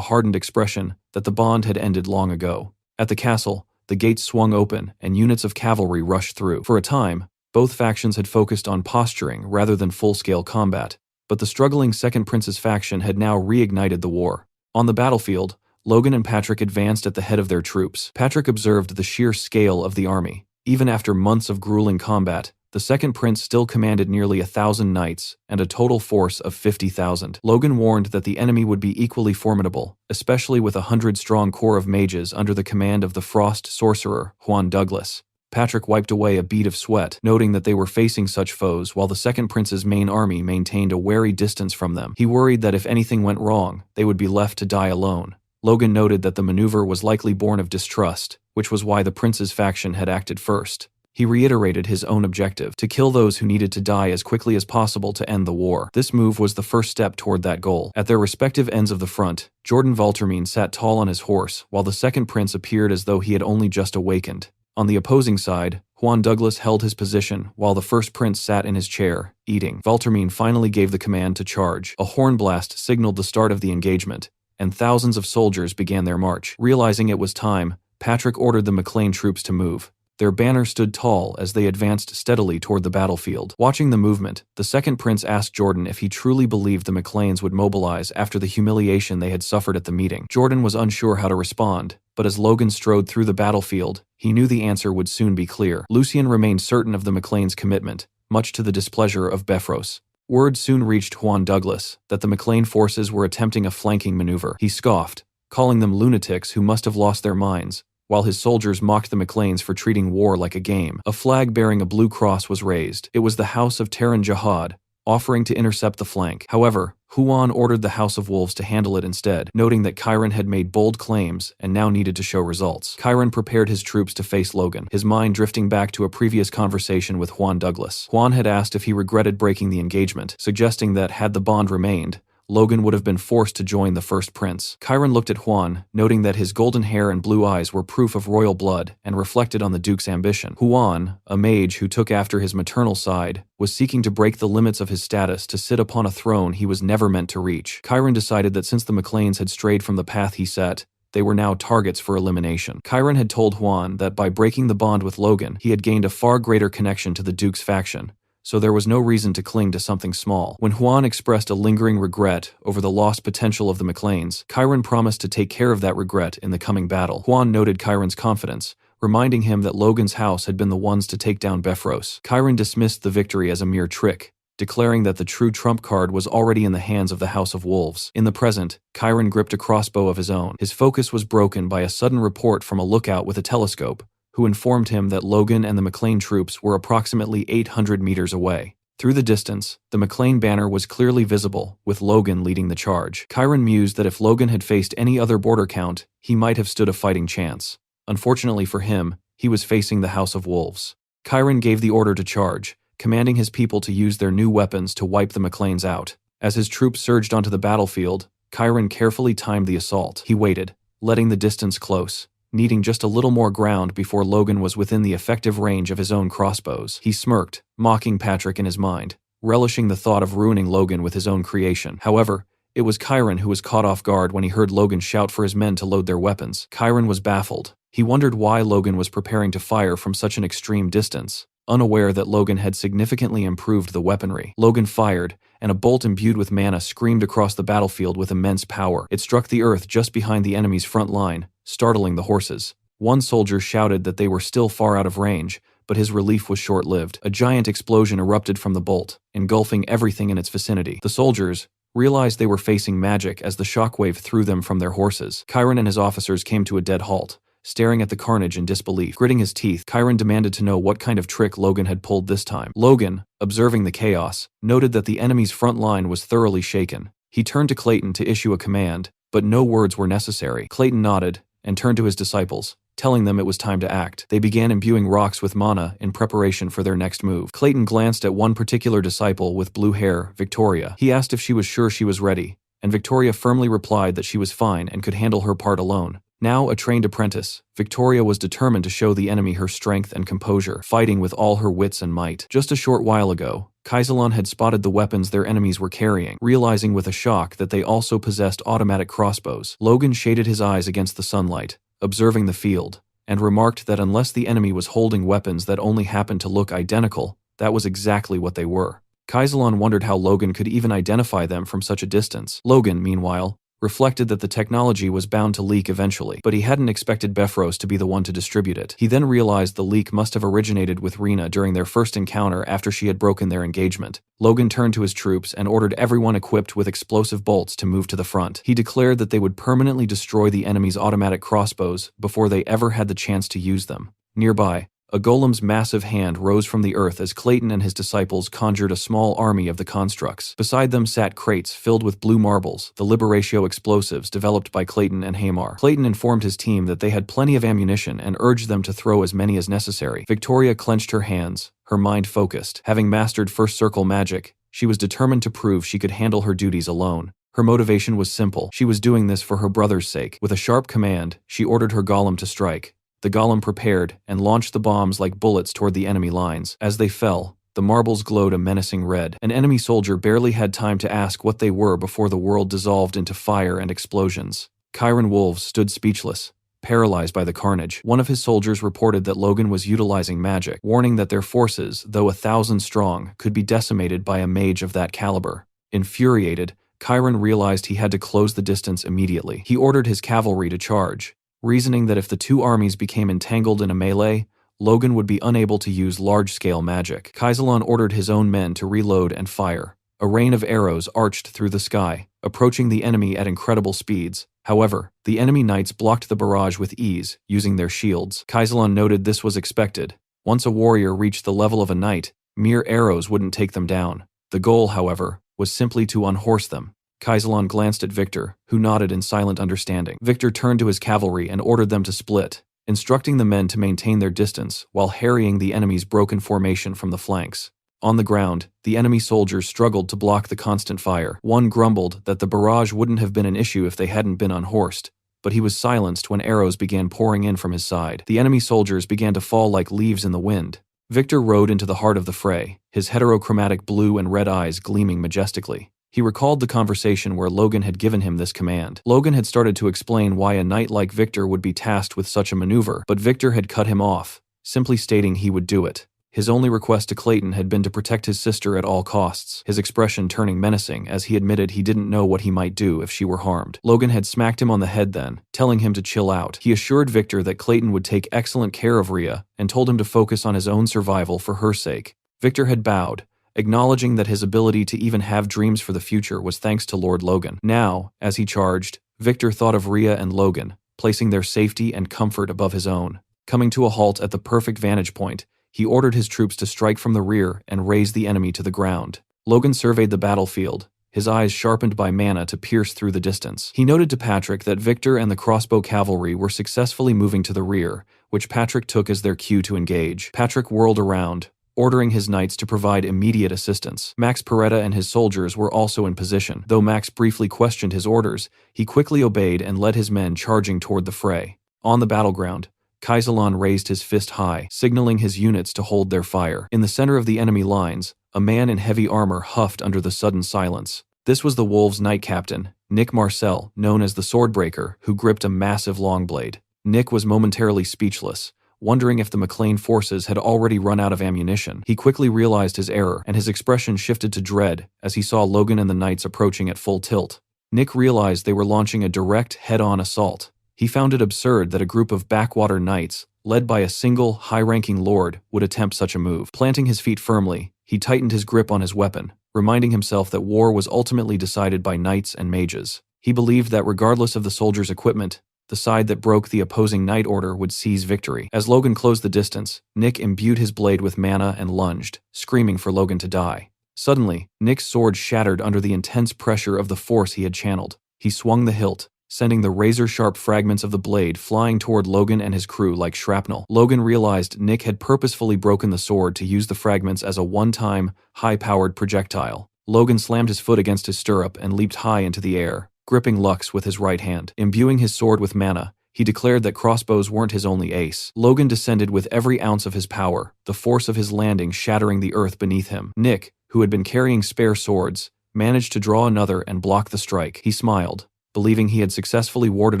hardened expression that the bond had ended long ago. At the castle, the gates swung open and units of cavalry rushed through. For a time, both factions had focused on posturing rather than full-scale combat, but the struggling Second Prince's faction had now reignited the war. On the battlefield, Logan and Patrick advanced at the head of their troops. Patrick observed the sheer scale of the army. Even after months of grueling combat, the Second Prince still commanded nearly 1,000 knights and a total force of 50,000. Logan warned that the enemy would be equally formidable, especially with a 100-strong corps of mages under the command of the Frost sorcerer, Juan Douglas. Patrick wiped away a bead of sweat, noting that they were facing such foes while the Second Prince's main army maintained a wary distance from them. He worried that if anything went wrong, they would be left to die alone. Logan noted that the maneuver was likely born of distrust, which was why the prince's faction had acted first. He reiterated his own objective, to kill those who needed to die as quickly as possible to end the war. This move was the first step toward that goal. At their respective ends of the front, Jordan Voltermean sat tall on his horse, while the Second Prince appeared as though he had only just awakened. On the opposing side, Juan Douglas held his position while the First Prince sat in his chair, eating. Voltermean finally gave the command to charge. A horn blast signaled the start of the engagement, and thousands of soldiers began their march. Realizing it was time, Patrick ordered the McLean troops to move. Their banner stood tall as they advanced steadily toward the battlefield. Watching the movement, the Second Prince asked Jordan if he truly believed the McLeans would mobilize after the humiliation they had suffered at the meeting. Jordan was unsure how to respond, but as Logan strode through the battlefield, he knew the answer would soon be clear. Lucien remained certain of the McLeans' commitment, much to the displeasure of Beffros. Word soon reached Juan Douglas that the McLean forces were attempting a flanking maneuver. He scoffed, calling them lunatics who must have lost their minds, while his soldiers mocked the McLeans for treating war like a game. A flag bearing a blue cross was raised. It was the House of Terran Jihad, offering to intercept the flank. However, Juan ordered the House of Wolves to handle it instead, noting that Chiron had made bold claims and now needed to show results. Chiron prepared his troops to face Logan, his mind drifting back to a previous conversation with Juan Douglas. Juan had asked if he regretted breaking the engagement, suggesting that had the bond remained, Logan would have been forced to join the First Prince. Chiron looked at Juan, noting that his golden hair and blue eyes were proof of royal blood and reflected on the Duke's ambition. Juan, a mage who took after his maternal side, was seeking to break the limits of his status to sit upon a throne he was never meant to reach. Chiron decided that since the McLeans had strayed from the path he set, they were now targets for elimination. Chiron had told Juan that by breaking the bond with Logan, he had gained a far greater connection to the Duke's faction, so there was no reason to cling to something small. When Juan expressed a lingering regret over the lost potential of the McLeans, Chiron promised to take care of that regret in the coming battle. Juan noted Chiron's confidence, reminding him that Logan's house had been the ones to take down Beffros. Chiron dismissed the victory as a mere trick, declaring that the true trump card was already in the hands of the House of Wolves. In the present, Chiron gripped a crossbow of his own. His focus was broken by a sudden report from a lookout with a telescope, who informed him that Logan and the McLean troops were approximately 800 meters away. Through the distance, the McLean banner was clearly visible, with Logan leading the charge. Chiron mused that if Logan had faced any other border count, he might have stood a fighting chance. Unfortunately for him, he was facing the House of Wolves. Chiron gave the order to charge, commanding his people to use their new weapons to wipe the McLeans out. As his troops surged onto the battlefield, Chiron carefully timed the assault. He waited, letting the distance close, needing just a little more ground before Logan was within the effective range of his own crossbows. He smirked, mocking Patrick in his mind, relishing the thought of ruining Logan with his own creation. However, it was Chiron who was caught off guard when he heard Logan shout for his men to load their weapons. Chiron was baffled. He wondered why Logan was preparing to fire from such an extreme distance, unaware that Logan had significantly improved the weaponry. Logan fired, and a bolt imbued with mana screamed across the battlefield with immense power. It struck the earth just behind the enemy's front line, startling the horses. One soldier shouted that they were still far out of range, but his relief was short-lived. A giant explosion erupted from the bolt, engulfing everything in its vicinity. The soldiers realized they were facing magic as the shockwave threw them from their horses. Chiron and his officers came to a dead halt, staring at the carnage in disbelief. Gritting his teeth, Chiron demanded to know what kind of trick Logan had pulled this time. Logan, observing the chaos, noted that the enemy's front line was thoroughly shaken. He turned to Clayton to issue a command, but no words were necessary. Clayton nodded and turned to his disciples, telling them it was time to act. They began imbuing rocks with mana in preparation for their next move. Clayton glanced at one particular disciple with blue hair, Victoria. He asked if she was sure she was ready, and Victoria firmly replied that she was fine and could handle her part alone. Now a trained apprentice, Victoria was determined to show the enemy her strength and composure, fighting with all her wits and might. Just a short while ago, Kaisalon had spotted the weapons their enemies were carrying, realizing with a shock that they also possessed automatic crossbows. Logan shaded his eyes against the sunlight, observing the field, and remarked that unless the enemy was holding weapons that only happened to look identical, that was exactly what they were. Kaisalon wondered how Logan could even identify them from such a distance. Logan, meanwhile, reflected that the technology was bound to leak eventually, but he hadn't expected Befros to be the one to distribute it. He then realized the leak must have originated with Rena during their first encounter after she had broken their engagement. Logan turned to his troops and ordered everyone equipped with explosive bolts to move to the front. He declared that they would permanently destroy the enemy's automatic crossbows before they ever had the chance to use them. Nearby, a golem's massive hand rose from the earth as Clayton and his disciples conjured a small army of the constructs. Beside them sat crates filled with blue marbles, the Liberatio explosives developed by Clayton and Hamar. Clayton informed his team that they had plenty of ammunition and urged them to throw as many as necessary. Victoria clenched her hands, her mind focused. Having mastered first circle magic, she was determined to prove she could handle her duties alone. Her motivation was simple. She was doing this for her brother's sake. With a sharp command, she ordered her golem to strike. The golem prepared and launched the bombs like bullets toward the enemy lines. As they fell, the marbles glowed a menacing red. An enemy soldier barely had time to ask what they were before the world dissolved into fire and explosions. Chiron Wolves stood speechless, paralyzed by the carnage. One of his soldiers reported that Logan was utilizing magic, warning that their forces, though 1,000 strong, could be decimated by a mage of that caliber. Infuriated, Chiron realized he had to close the distance immediately. He ordered his cavalry to charge, reasoning that if the two armies became entangled in a melee, Logan would be unable to use large-scale magic. Kaisalon ordered his own men to reload and fire. A rain of arrows arched through the sky, approaching the enemy at incredible speeds. However, the enemy knights blocked the barrage with ease, using their shields. Kaisalon noted this was expected. Once a warrior reached the level of a knight, mere arrows wouldn't take them down. The goal, however, was simply to unhorse them. Kaisalon glanced at Victor, who nodded in silent understanding. Victor turned to his cavalry and ordered them to split, instructing the men to maintain their distance while harrying the enemy's broken formation from the flanks. On the ground, the enemy soldiers struggled to block the constant fire. One grumbled that the barrage wouldn't have been an issue if they hadn't been unhorsed, but he was silenced when arrows began pouring in from his side. The enemy soldiers began to fall like leaves in the wind. Victor rode into the heart of the fray, his heterochromatic blue and red eyes gleaming majestically. He recalled the conversation where Logan had given him this command. Logan had started to explain why a knight like Victor would be tasked with such a maneuver, but Victor had cut him off, simply stating he would do it. His only request to Clayton had been to protect his sister at all costs, his expression turning menacing as he admitted he didn't know what he might do if she were harmed. Logan had smacked him on the head then, telling him to chill out. He assured Victor that Clayton would take excellent care of Rhea and told him to focus on his own survival for her sake. Victor had bowed, acknowledging that his ability to even have dreams for the future was thanks to Lord Logan. Now, as he charged, Victor thought of Rhea and Logan, placing their safety and comfort above his own. Coming to a halt at the perfect vantage point, he ordered his troops to strike from the rear and raze the enemy to the ground. Logan surveyed the battlefield, his eyes sharpened by mana to pierce through the distance. He noted to Patrick that Victor and the crossbow cavalry were successfully moving to the rear, which Patrick took as their cue to engage. Patrick whirled around, ordering his knights to provide immediate assistance. Max Peretta and his soldiers were also in position. Though Max briefly questioned his orders, he quickly obeyed and led his men charging toward the fray. On the battleground, Kaisalon raised his fist high, signaling his units to hold their fire. In the center of the enemy lines, a man in heavy armor huffed under the sudden silence. This was the Wolves' knight captain, Nick Marcel, known as the Swordbreaker, who gripped a massive longblade. Nick was momentarily speechless, wondering if the McLean forces had already run out of ammunition. He quickly realized his error, and his expression shifted to dread as he saw Logan and the knights approaching at full tilt. Nick realized they were launching a direct, head-on assault. He found it absurd that a group of backwater knights, led by a single, high-ranking lord, would attempt such a move. Planting his feet firmly, he tightened his grip on his weapon, reminding himself that war was ultimately decided by knights and mages. He believed that regardless of the soldiers' equipment, The side that broke the opposing knight order would seize victory. As Logan closed the distance, Nick imbued his blade with mana and lunged, screaming for Logan to die. Suddenly, Nick's sword shattered under the intense pressure of the force he had channeled. He swung the hilt, sending the razor-sharp fragments of the blade flying toward Logan and his crew like shrapnel. Logan realized Nick had purposefully broken the sword to use the fragments as a one-time, high-powered projectile. Logan slammed his foot against his stirrup and leaped high into the air, gripping Lux with his right hand. Imbuing his sword with mana, he declared that crossbows weren't his only ace. Logan descended with every ounce of his power, the force of his landing shattering the earth beneath him. Nick, who had been carrying spare swords, managed to draw another and block the strike. He smiled, believing he had successfully warded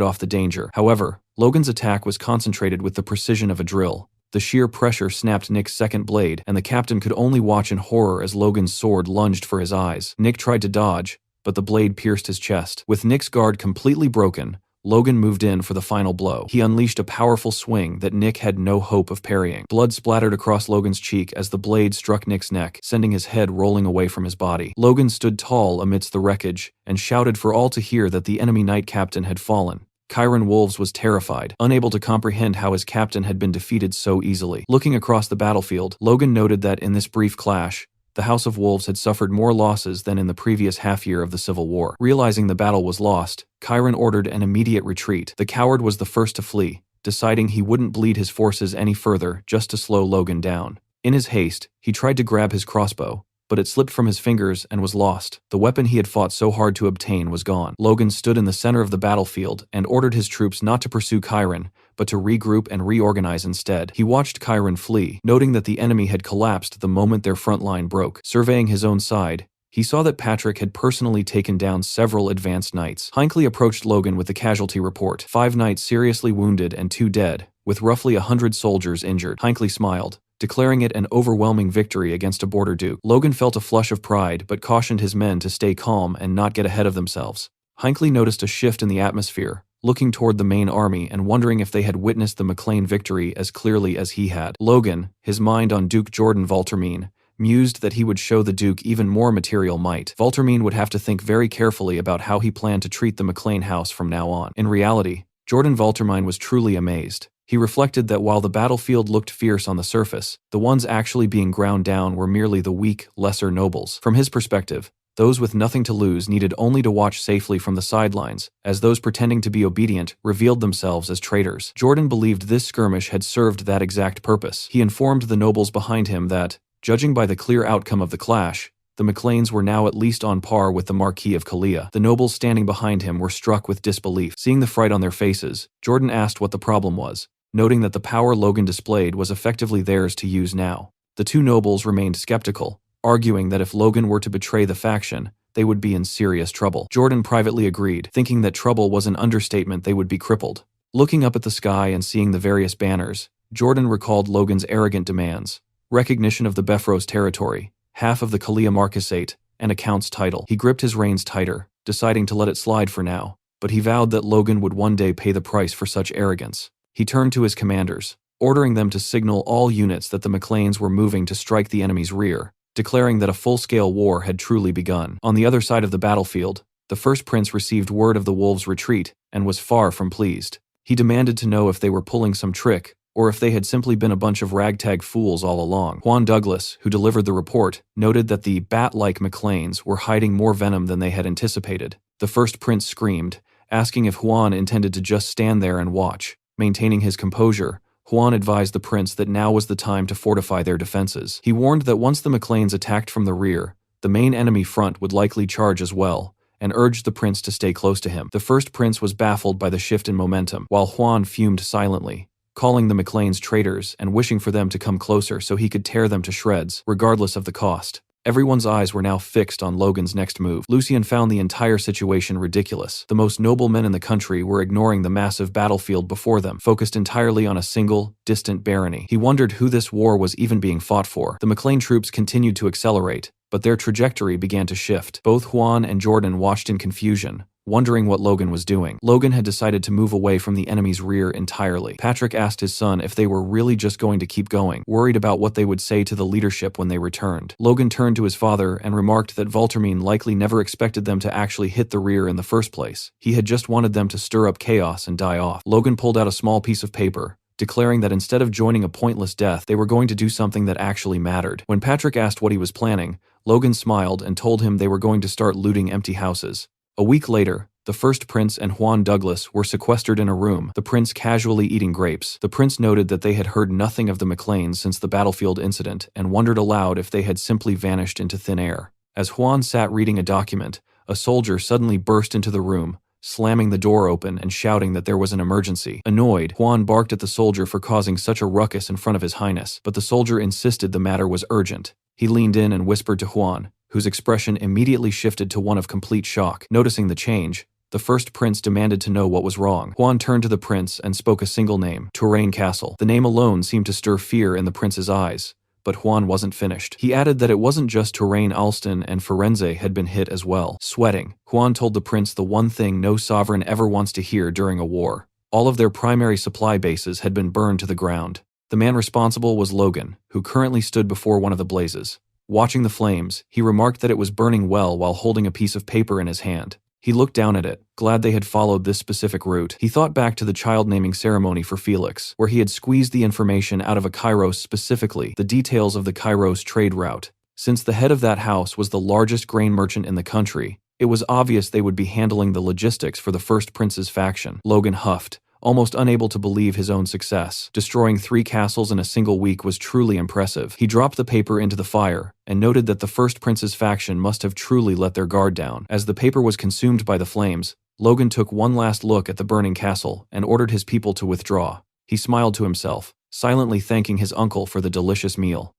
off the danger. However, Logan's attack was concentrated with the precision of a drill. The sheer pressure snapped Nick's second blade, and the captain could only watch in horror as Logan's sword lunged for his eyes. Nick tried to dodge, but the blade pierced his chest. With Nick's guard completely broken, Logan moved in for the final blow. He unleashed a powerful swing that Nick had no hope of parrying. Blood splattered across Logan's cheek as the blade struck Nick's neck, sending his head rolling away from his body. Logan stood tall amidst the wreckage and shouted for all to hear that the enemy knight captain had fallen. Chiron Wolves was terrified, unable to comprehend how his captain had been defeated so easily. Looking across the battlefield, Logan noted that in this brief clash, the House of Wolves had suffered more losses than in the previous half-year of the Civil War. Realizing the battle was lost, Chiron ordered an immediate retreat. The coward was the first to flee, deciding he wouldn't bleed his forces any further just to slow Logan down. In his haste, he tried to grab his crossbow, but it slipped from his fingers and was lost. The weapon he had fought so hard to obtain was gone. Logan stood in the center of the battlefield and ordered his troops not to pursue Chiron, but to regroup and reorganize instead. He watched Chiron flee, noting that the enemy had collapsed the moment their front line broke. Surveying his own side, he saw that Patrick had personally taken down several advanced knights. Hinckley approached Logan with the casualty report. 5 knights seriously wounded and 2 dead, with roughly 100 soldiers injured. Hinckley smiled, declaring it an overwhelming victory against a border duke. Logan felt a flush of pride but cautioned his men to stay calm and not get ahead of themselves. Hinckley noticed a shift in the atmosphere, looking toward the main army and wondering if they had witnessed the McLean victory as clearly as he had. Logan, his mind on Duke Jordan Valtermine, mused that he would show the Duke even more material might. Valtermine would have to think very carefully about how he planned to treat the McLean house from now on. In reality, Jordan Valtermine was truly amazed. He reflected that while the battlefield looked fierce on the surface, the ones actually being ground down were merely the weak, lesser nobles. From his perspective, those with nothing to lose needed only to watch safely from the sidelines, as those pretending to be obedient revealed themselves as traitors. Jordan believed this skirmish had served that exact purpose. He informed the nobles behind him that, judging by the clear outcome of the clash, the McLeans were now at least on par with the Marquis of Kalia. The nobles standing behind him were struck with disbelief. Seeing the fright on their faces, Jordan asked what the problem was, noting that the power Logan displayed was effectively theirs to use now. The 2 nobles remained skeptical, arguing that if Logan were to betray the faction, they would be in serious trouble. Jordan privately agreed, thinking that trouble was an understatement. They would be crippled. Looking up at the sky and seeing the various banners, Jordan recalled Logan's arrogant demands: recognition of the Befros territory, half of the Kalia Marquisate, and a count's title. He gripped his reins tighter, deciding to let it slide for now, but he vowed that Logan would one day pay the price for such arrogance. He turned to his commanders, ordering them to signal all units that the McLeans were moving to strike the enemy's rear, declaring that a full-scale war had truly begun. On the other side of the battlefield, the first prince received word of the wolves' retreat and was far from pleased. He demanded to know if they were pulling some trick, or if they had simply been a bunch of ragtag fools all along. Juan Douglas, who delivered the report, noted that the bat-like McLeans were hiding more venom than they had anticipated. The first prince screamed, asking if Juan intended to just stand there and watch. Maintaining his composure, Juan advised the prince that now was the time to fortify their defenses. He warned that once the McLeans attacked from the rear, the main enemy front would likely charge as well, and urged the prince to stay close to him. The first prince was baffled by the shift in momentum, while Juan fumed silently, calling the McLeans traitors and wishing for them to come closer so he could tear them to shreds, regardless of the cost. Everyone's eyes were now fixed on Logan's next move. Lucian found the entire situation ridiculous. The most noble men in the country were ignoring the massive battlefield before them, focused entirely on a single, distant barony. He wondered who this war was even being fought for. The McLean troops continued to accelerate, but their trajectory began to shift. Both Juan and Jordan watched in confusion, wondering what Logan was doing. Logan had decided to move away from the enemy's rear entirely. Patrick asked his son if they were really just going to keep going, worried about what they would say to the leadership when they returned. Logan turned to his father and remarked that Valtermine likely never expected them to actually hit the rear in the first place. He had just wanted them to stir up chaos and die off. Logan pulled out a small piece of paper, declaring that instead of joining a pointless death, they were going to do something that actually mattered. When Patrick asked what he was planning, Logan smiled and told him they were going to start looting empty houses. A week later, the first prince and Juan Douglas were sequestered in a room, the prince casually eating grapes. The prince noted that they had heard nothing of the McLeans since the battlefield incident and wondered aloud if they had simply vanished into thin air. As Juan sat reading a document, a soldier suddenly burst into the room, slamming the door open and shouting that there was an emergency. Annoyed, Juan barked at the soldier for causing such a ruckus in front of His Highness, but the soldier insisted the matter was urgent. He leaned in and whispered to Juan, whose expression immediately shifted to one of complete shock. Noticing the change, the first prince demanded to know what was wrong. Juan turned to the prince and spoke a single name, Touraine Castle. The name alone seemed to stir fear in the prince's eyes, but Juan wasn't finished. He added that it wasn't just Touraine, Alston, and Firenze had been hit as well. Sweating, Juan told the prince the one thing no sovereign ever wants to hear during a war. All of their primary supply bases had been burned to the ground. The man responsible was Logan, who currently stood before one of the blazes. Watching the flames, he remarked that it was burning well while holding a piece of paper in his hand. He looked down at it, glad they had followed this specific route. He thought back to the child naming ceremony for Felix, where he had squeezed the information out of a Kairos, specifically the details of the Kairos trade route. Since the head of that house was the largest grain merchant in the country, it was obvious they would be handling the logistics for the First Prince's faction. Logan huffed, almost unable to believe his own success. Destroying 3 castles in a single week was truly impressive. He dropped the paper into the fire and noted that the First Prince's faction must have truly let their guard down. As the paper was consumed by the flames, Logan took one last look at the burning castle and ordered his people to withdraw. He smiled to himself, silently thanking his uncle for the delicious meal.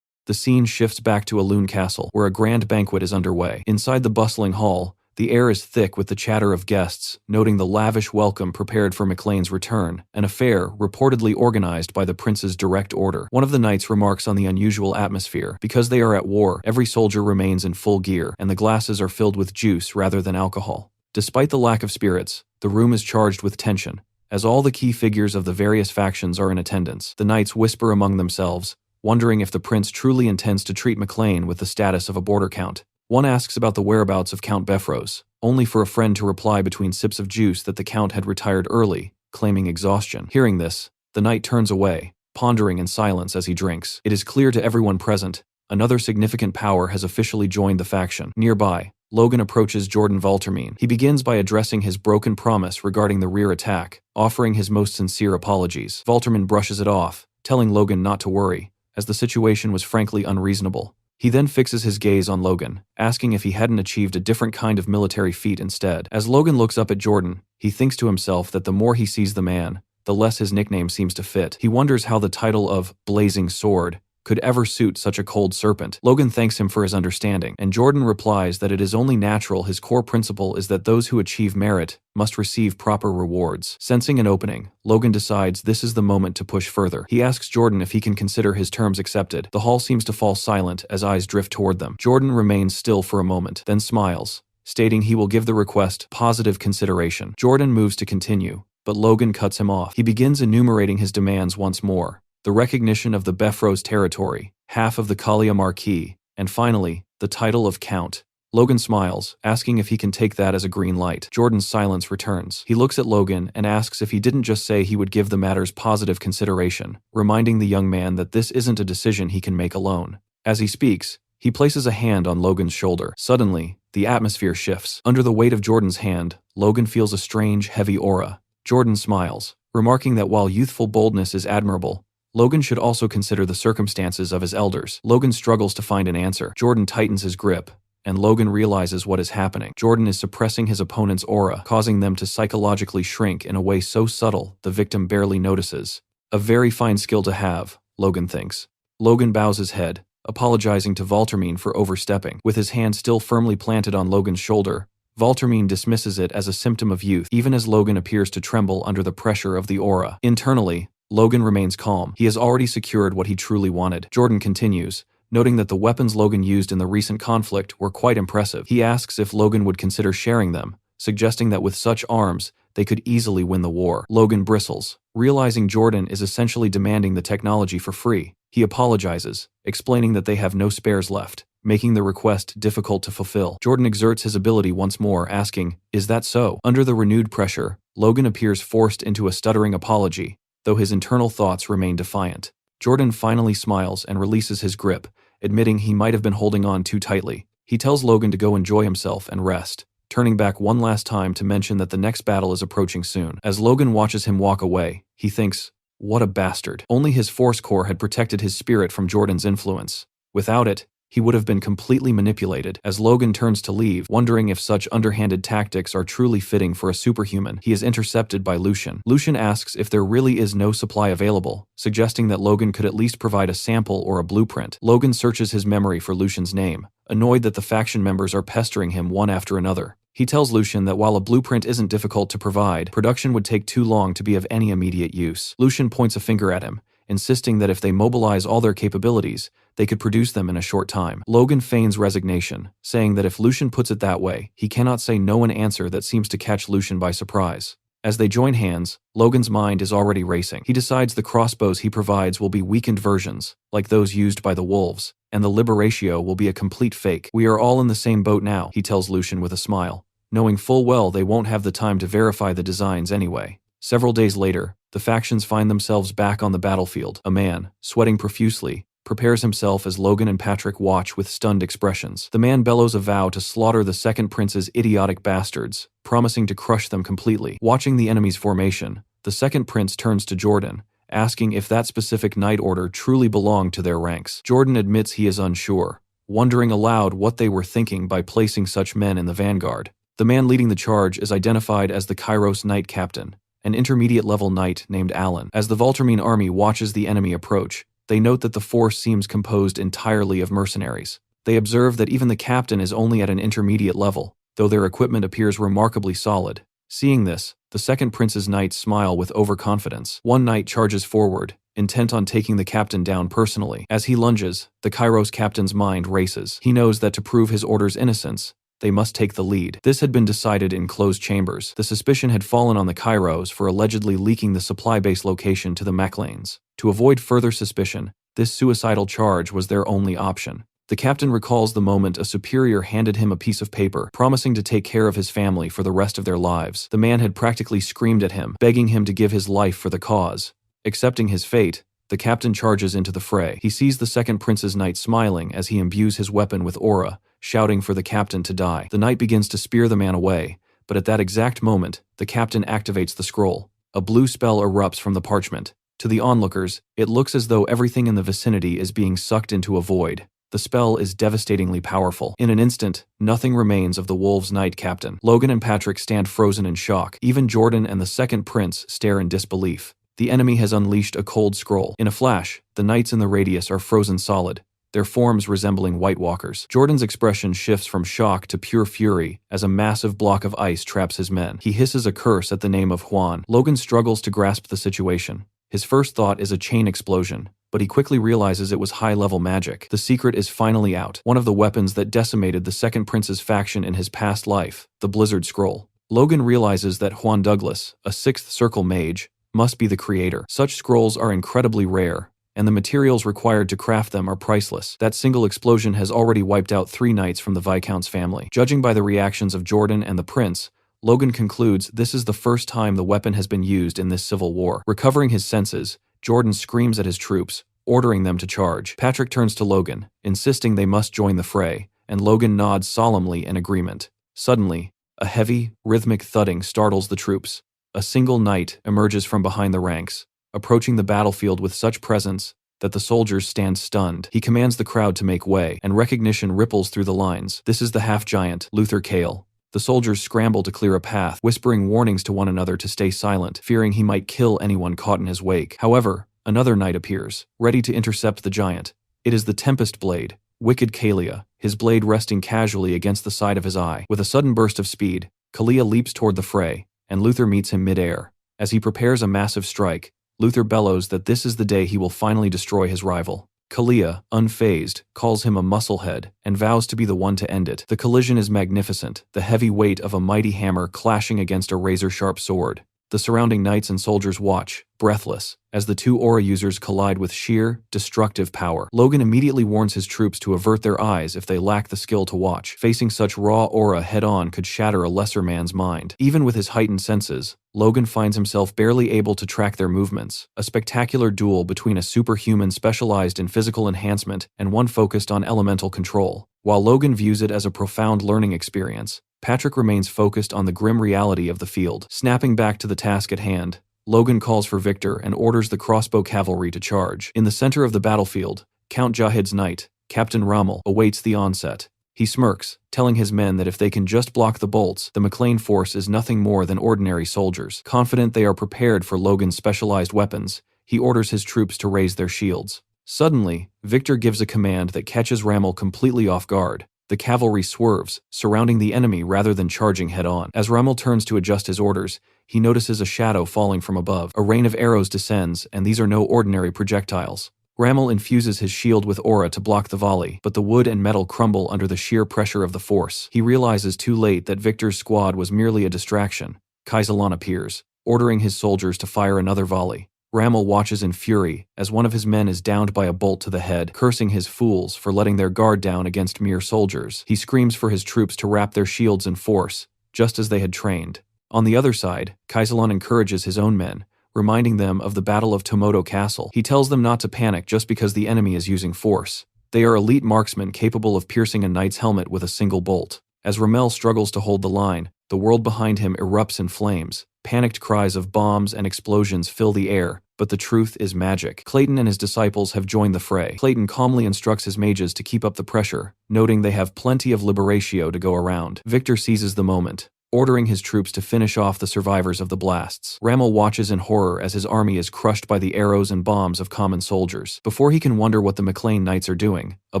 The scene shifts back to Alun Castle, where a grand banquet is underway. Inside the bustling hall, the air is thick with the chatter of guests, noting the lavish welcome prepared for McLean's return, an affair reportedly organized by the prince's direct order. One of the knights remarks on the unusual atmosphere. Because they are at war, every soldier remains in full gear, and the glasses are filled with juice rather than alcohol. Despite the lack of spirits, the room is charged with tension, as all the key figures of the various factions are in attendance. The knights whisper among themselves, wondering if the prince truly intends to treat McLean with the status of a border count. One asks about the whereabouts of Count Beffrose, only for a friend to reply between sips of juice that the count had retired early, claiming exhaustion. Hearing this, the knight turns away, pondering in silence as he drinks. It is clear to everyone present, another significant power has officially joined the faction. Nearby, Logan approaches Jordan Valtermine. He begins by addressing his broken promise regarding the rear attack, offering his most sincere apologies. Valtermine brushes it off, telling Logan not to worry, as the situation was frankly unreasonable. He then fixes his gaze on Logan, asking if he hadn't achieved a different kind of military feat instead. As Logan looks up at Jordan, he thinks to himself that the more he sees the man, the less his nickname seems to fit. He wonders how the title of Blazing Sword could ever suit such a cold serpent. Logan thanks him for his understanding, and Jordan replies that it is only natural. His core principle is that those who achieve merit must receive proper rewards. Sensing an opening, Logan decides this is the moment to push further. He asks Jordan if he can consider his terms accepted. The hall seems to fall silent as eyes drift toward them. Jordan remains still for a moment, then smiles, stating he will give the request positive consideration. Jordan moves to continue, but Logan cuts him off. He begins enumerating his demands once more. The recognition of the Beffrose territory, half of the Kalia Marquis, and finally, the title of Count. Logan smiles, asking if he can take that as a green light. Jordan's silence returns. He looks at Logan and asks if he didn't just say he would give the matters positive consideration, reminding the young man that this isn't a decision he can make alone. As he speaks, he places a hand on Logan's shoulder. Suddenly, the atmosphere shifts. Under the weight of Jordan's hand, Logan feels a strange, heavy aura. Jordan smiles, remarking that while youthful boldness is admirable, Logan should also consider the circumstances of his elders. Logan struggles to find an answer. Jordan tightens his grip, and Logan realizes what is happening. Jordan is suppressing his opponent's aura, causing them to psychologically shrink in a way so subtle the victim barely notices. A very fine skill to have, Logan thinks. Logan bows his head, apologizing to Valtermine for overstepping. With his hand still firmly planted on Logan's shoulder, Valtermine dismisses it as a symptom of youth, even as Logan appears to tremble under the pressure of the aura. Internally, Logan remains calm. He has already secured what he truly wanted. Jordan continues, noting that the weapons Logan used in the recent conflict were quite impressive. He asks if Logan would consider sharing them, suggesting that with such arms, they could easily win the war. Logan bristles, realizing Jordan is essentially demanding the technology for free. He apologizes, explaining that they have no spares left, making the request difficult to fulfill. Jordan exerts his ability once more, asking, "Is that so?" Under the renewed pressure, Logan appears forced into a stuttering apology, though his internal thoughts remain defiant. Jordan finally smiles and releases his grip, admitting he might have been holding on too tightly. He tells Logan to go enjoy himself and rest, turning back one last time to mention that the next battle is approaching soon. As Logan watches him walk away, he thinks, "What a bastard." Only his force core had protected his spirit from Jordan's influence. Without it, he would have been completely manipulated. As Logan turns to leave, wondering if such underhanded tactics are truly fitting for a superhuman, he is intercepted by Lucian. Lucian asks if there really is no supply available, suggesting that Logan could at least provide a sample or a blueprint. Logan searches his memory for Lucian's name, annoyed that the faction members are pestering him one after another. He tells Lucian that while a blueprint isn't difficult to provide, production would take too long to be of any immediate use. Lucian points a finger at him, insisting that if they mobilize all their capabilities, they could produce them in a short time. Logan feigns resignation, saying that if Lucian puts it that way, he cannot say no an answer that seems to catch Lucian by surprise. As they join hands, Logan's mind is already racing. He decides the crossbows he provides will be weakened versions, like those used by the wolves, and the Liberatio will be a complete fake. "We are all in the same boat now," he tells Lucian with a smile, knowing full well they won't have the time to verify the designs anyway. Several days later, the factions find themselves back on the battlefield. A man, sweating profusely, prepares himself as Logan and Patrick watch with stunned expressions. The man bellows a vow to slaughter the second prince's idiotic bastards, promising to crush them completely. Watching the enemy's formation, the second prince turns to Jordan, asking if that specific knight order truly belonged to their ranks. Jordan admits he is unsure, wondering aloud what they were thinking by placing such men in the vanguard. The man leading the charge is identified as the Kairos Knight Captain, an intermediate-level knight named Alan. As the Valtermine army watches the enemy approach, they note that the force seems composed entirely of mercenaries. They observe that even the captain is only at an intermediate level, though their equipment appears remarkably solid. Seeing this, the second prince's knights smile with overconfidence. One knight charges forward, intent on taking the captain down personally. As he lunges, the Kairos captain's mind races. He knows that to prove his order's innocence, they must take the lead. This had been decided in closed chambers. The suspicion had fallen on the Kairos for allegedly leaking the supply base location to the Maclanes. To avoid further suspicion, this suicidal charge was their only option. The captain recalls the moment a superior handed him a piece of paper, promising to take care of his family for the rest of their lives. The man had practically screamed at him, begging him to give his life for the cause. Accepting his fate, the captain charges into the fray. He sees the second prince's knight smiling as he imbues his weapon with aura, shouting for the captain to die. The knight begins to spear the man away, but at that exact moment, the captain activates the scroll. A blue spell erupts from the parchment. To the onlookers, it looks as though everything in the vicinity is being sucked into a void. The spell is devastatingly powerful. In an instant, nothing remains of the Wolves' Knight Captain. Logan and Patrick stand frozen in shock. Even Jordan and the second prince stare in disbelief. The enemy has unleashed a cold scroll. In a flash, the knights in the radius are frozen solid, their forms resembling White Walkers. Jordan's expression shifts from shock to pure fury as a massive block of ice traps his men. He hisses a curse at the name of Juan. Logan struggles to grasp the situation. His first thought is a chain explosion, but he quickly realizes it was high-level magic. The secret is finally out, one of the weapons that decimated the second prince's faction in his past life, the Blizzard Scroll. Logan realizes that Juan Douglas, a Sixth Circle mage, must be the creator. Such scrolls are incredibly rare, and the materials required to craft them are priceless. That single explosion has already wiped out 3 knights from the Viscount's family. Judging by the reactions of Jordan and the prince, Logan concludes this is the first time the weapon has been used in this civil war. Recovering his senses, Jordan screams at his troops, ordering them to charge. Patrick turns to Logan, insisting they must join the fray, and Logan nods solemnly in agreement. Suddenly, a heavy, rhythmic thudding startles the troops. A single knight emerges from behind the ranks, approaching the battlefield with such presence that the soldiers stand stunned. He commands the crowd to make way, and recognition ripples through the lines. This is the half-giant, Luther Kale. The soldiers scramble to clear a path, whispering warnings to one another to stay silent, fearing he might kill anyone caught in his wake. However, another knight appears, ready to intercept the giant. It is the Tempest Blade, Wicked Kalia, his blade resting casually against the side of his eye. With a sudden burst of speed, Kalia leaps toward the fray, and Luther meets him mid-air. As he prepares a massive strike, Luther bellows that this is the day he will finally destroy his rival. Kalia, unfazed, calls him a musclehead and vows to be the one to end it. The collision is magnificent, the heavy weight of a mighty hammer clashing against a razor-sharp sword. The surrounding knights and soldiers watch, breathless, as the two aura users collide with sheer, destructive power. Logan immediately warns his troops to avert their eyes if they lack the skill to watch. Facing such raw aura head-on could shatter a lesser man's mind. Even with his heightened senses, Logan finds himself barely able to track their movements. A spectacular duel between a superhuman specialized in physical enhancement and one focused on elemental control. While Logan views it as a profound learning experience, Patrick remains focused on the grim reality of the field. Snapping back to the task at hand, Logan calls for Victor and orders the crossbow cavalry to charge. In the center of the battlefield, Count Jahid's knight, Captain Rommel, awaits the onset. He smirks, telling his men that if they can just block the bolts, the McLean force is nothing more than ordinary soldiers. Confident they are prepared for Logan's specialized weapons, he orders his troops to raise their shields. Suddenly, Victor gives a command that catches Rommel completely off guard. The cavalry swerves, surrounding the enemy rather than charging head-on. As Rommel turns to adjust his orders, he notices a shadow falling from above. A rain of arrows descends, and these are no ordinary projectiles. Rommel infuses his shield with aura to block the volley, but the wood and metal crumble under the sheer pressure of the force. He realizes too late that Victor's squad was merely a distraction. Kaisalan appears, ordering his soldiers to fire another volley. Rommel watches in fury as one of his men is downed by a bolt to the head, cursing his fools for letting their guard down against mere soldiers. He screams for his troops to wrap their shields in force, just as they had trained. On the other side, Kaisalan encourages his own men, reminding them of the Battle of Tomoto Castle. He tells them not to panic just because the enemy is using force. They are elite marksmen capable of piercing a knight's helmet with a single bolt. As Rommel struggles to hold the line, the world behind him erupts in flames. Panicked cries of bombs and explosions fill the air, but the truth is magic. Clayton and his disciples have joined the fray. Clayton calmly instructs his mages to keep up the pressure, noting they have plenty of liberatio to go around. Victor seizes the moment, ordering his troops to finish off the survivors of the blasts. Rommel watches in horror as his army is crushed by the arrows and bombs of common soldiers. Before he can wonder what the McLean Knights are doing, a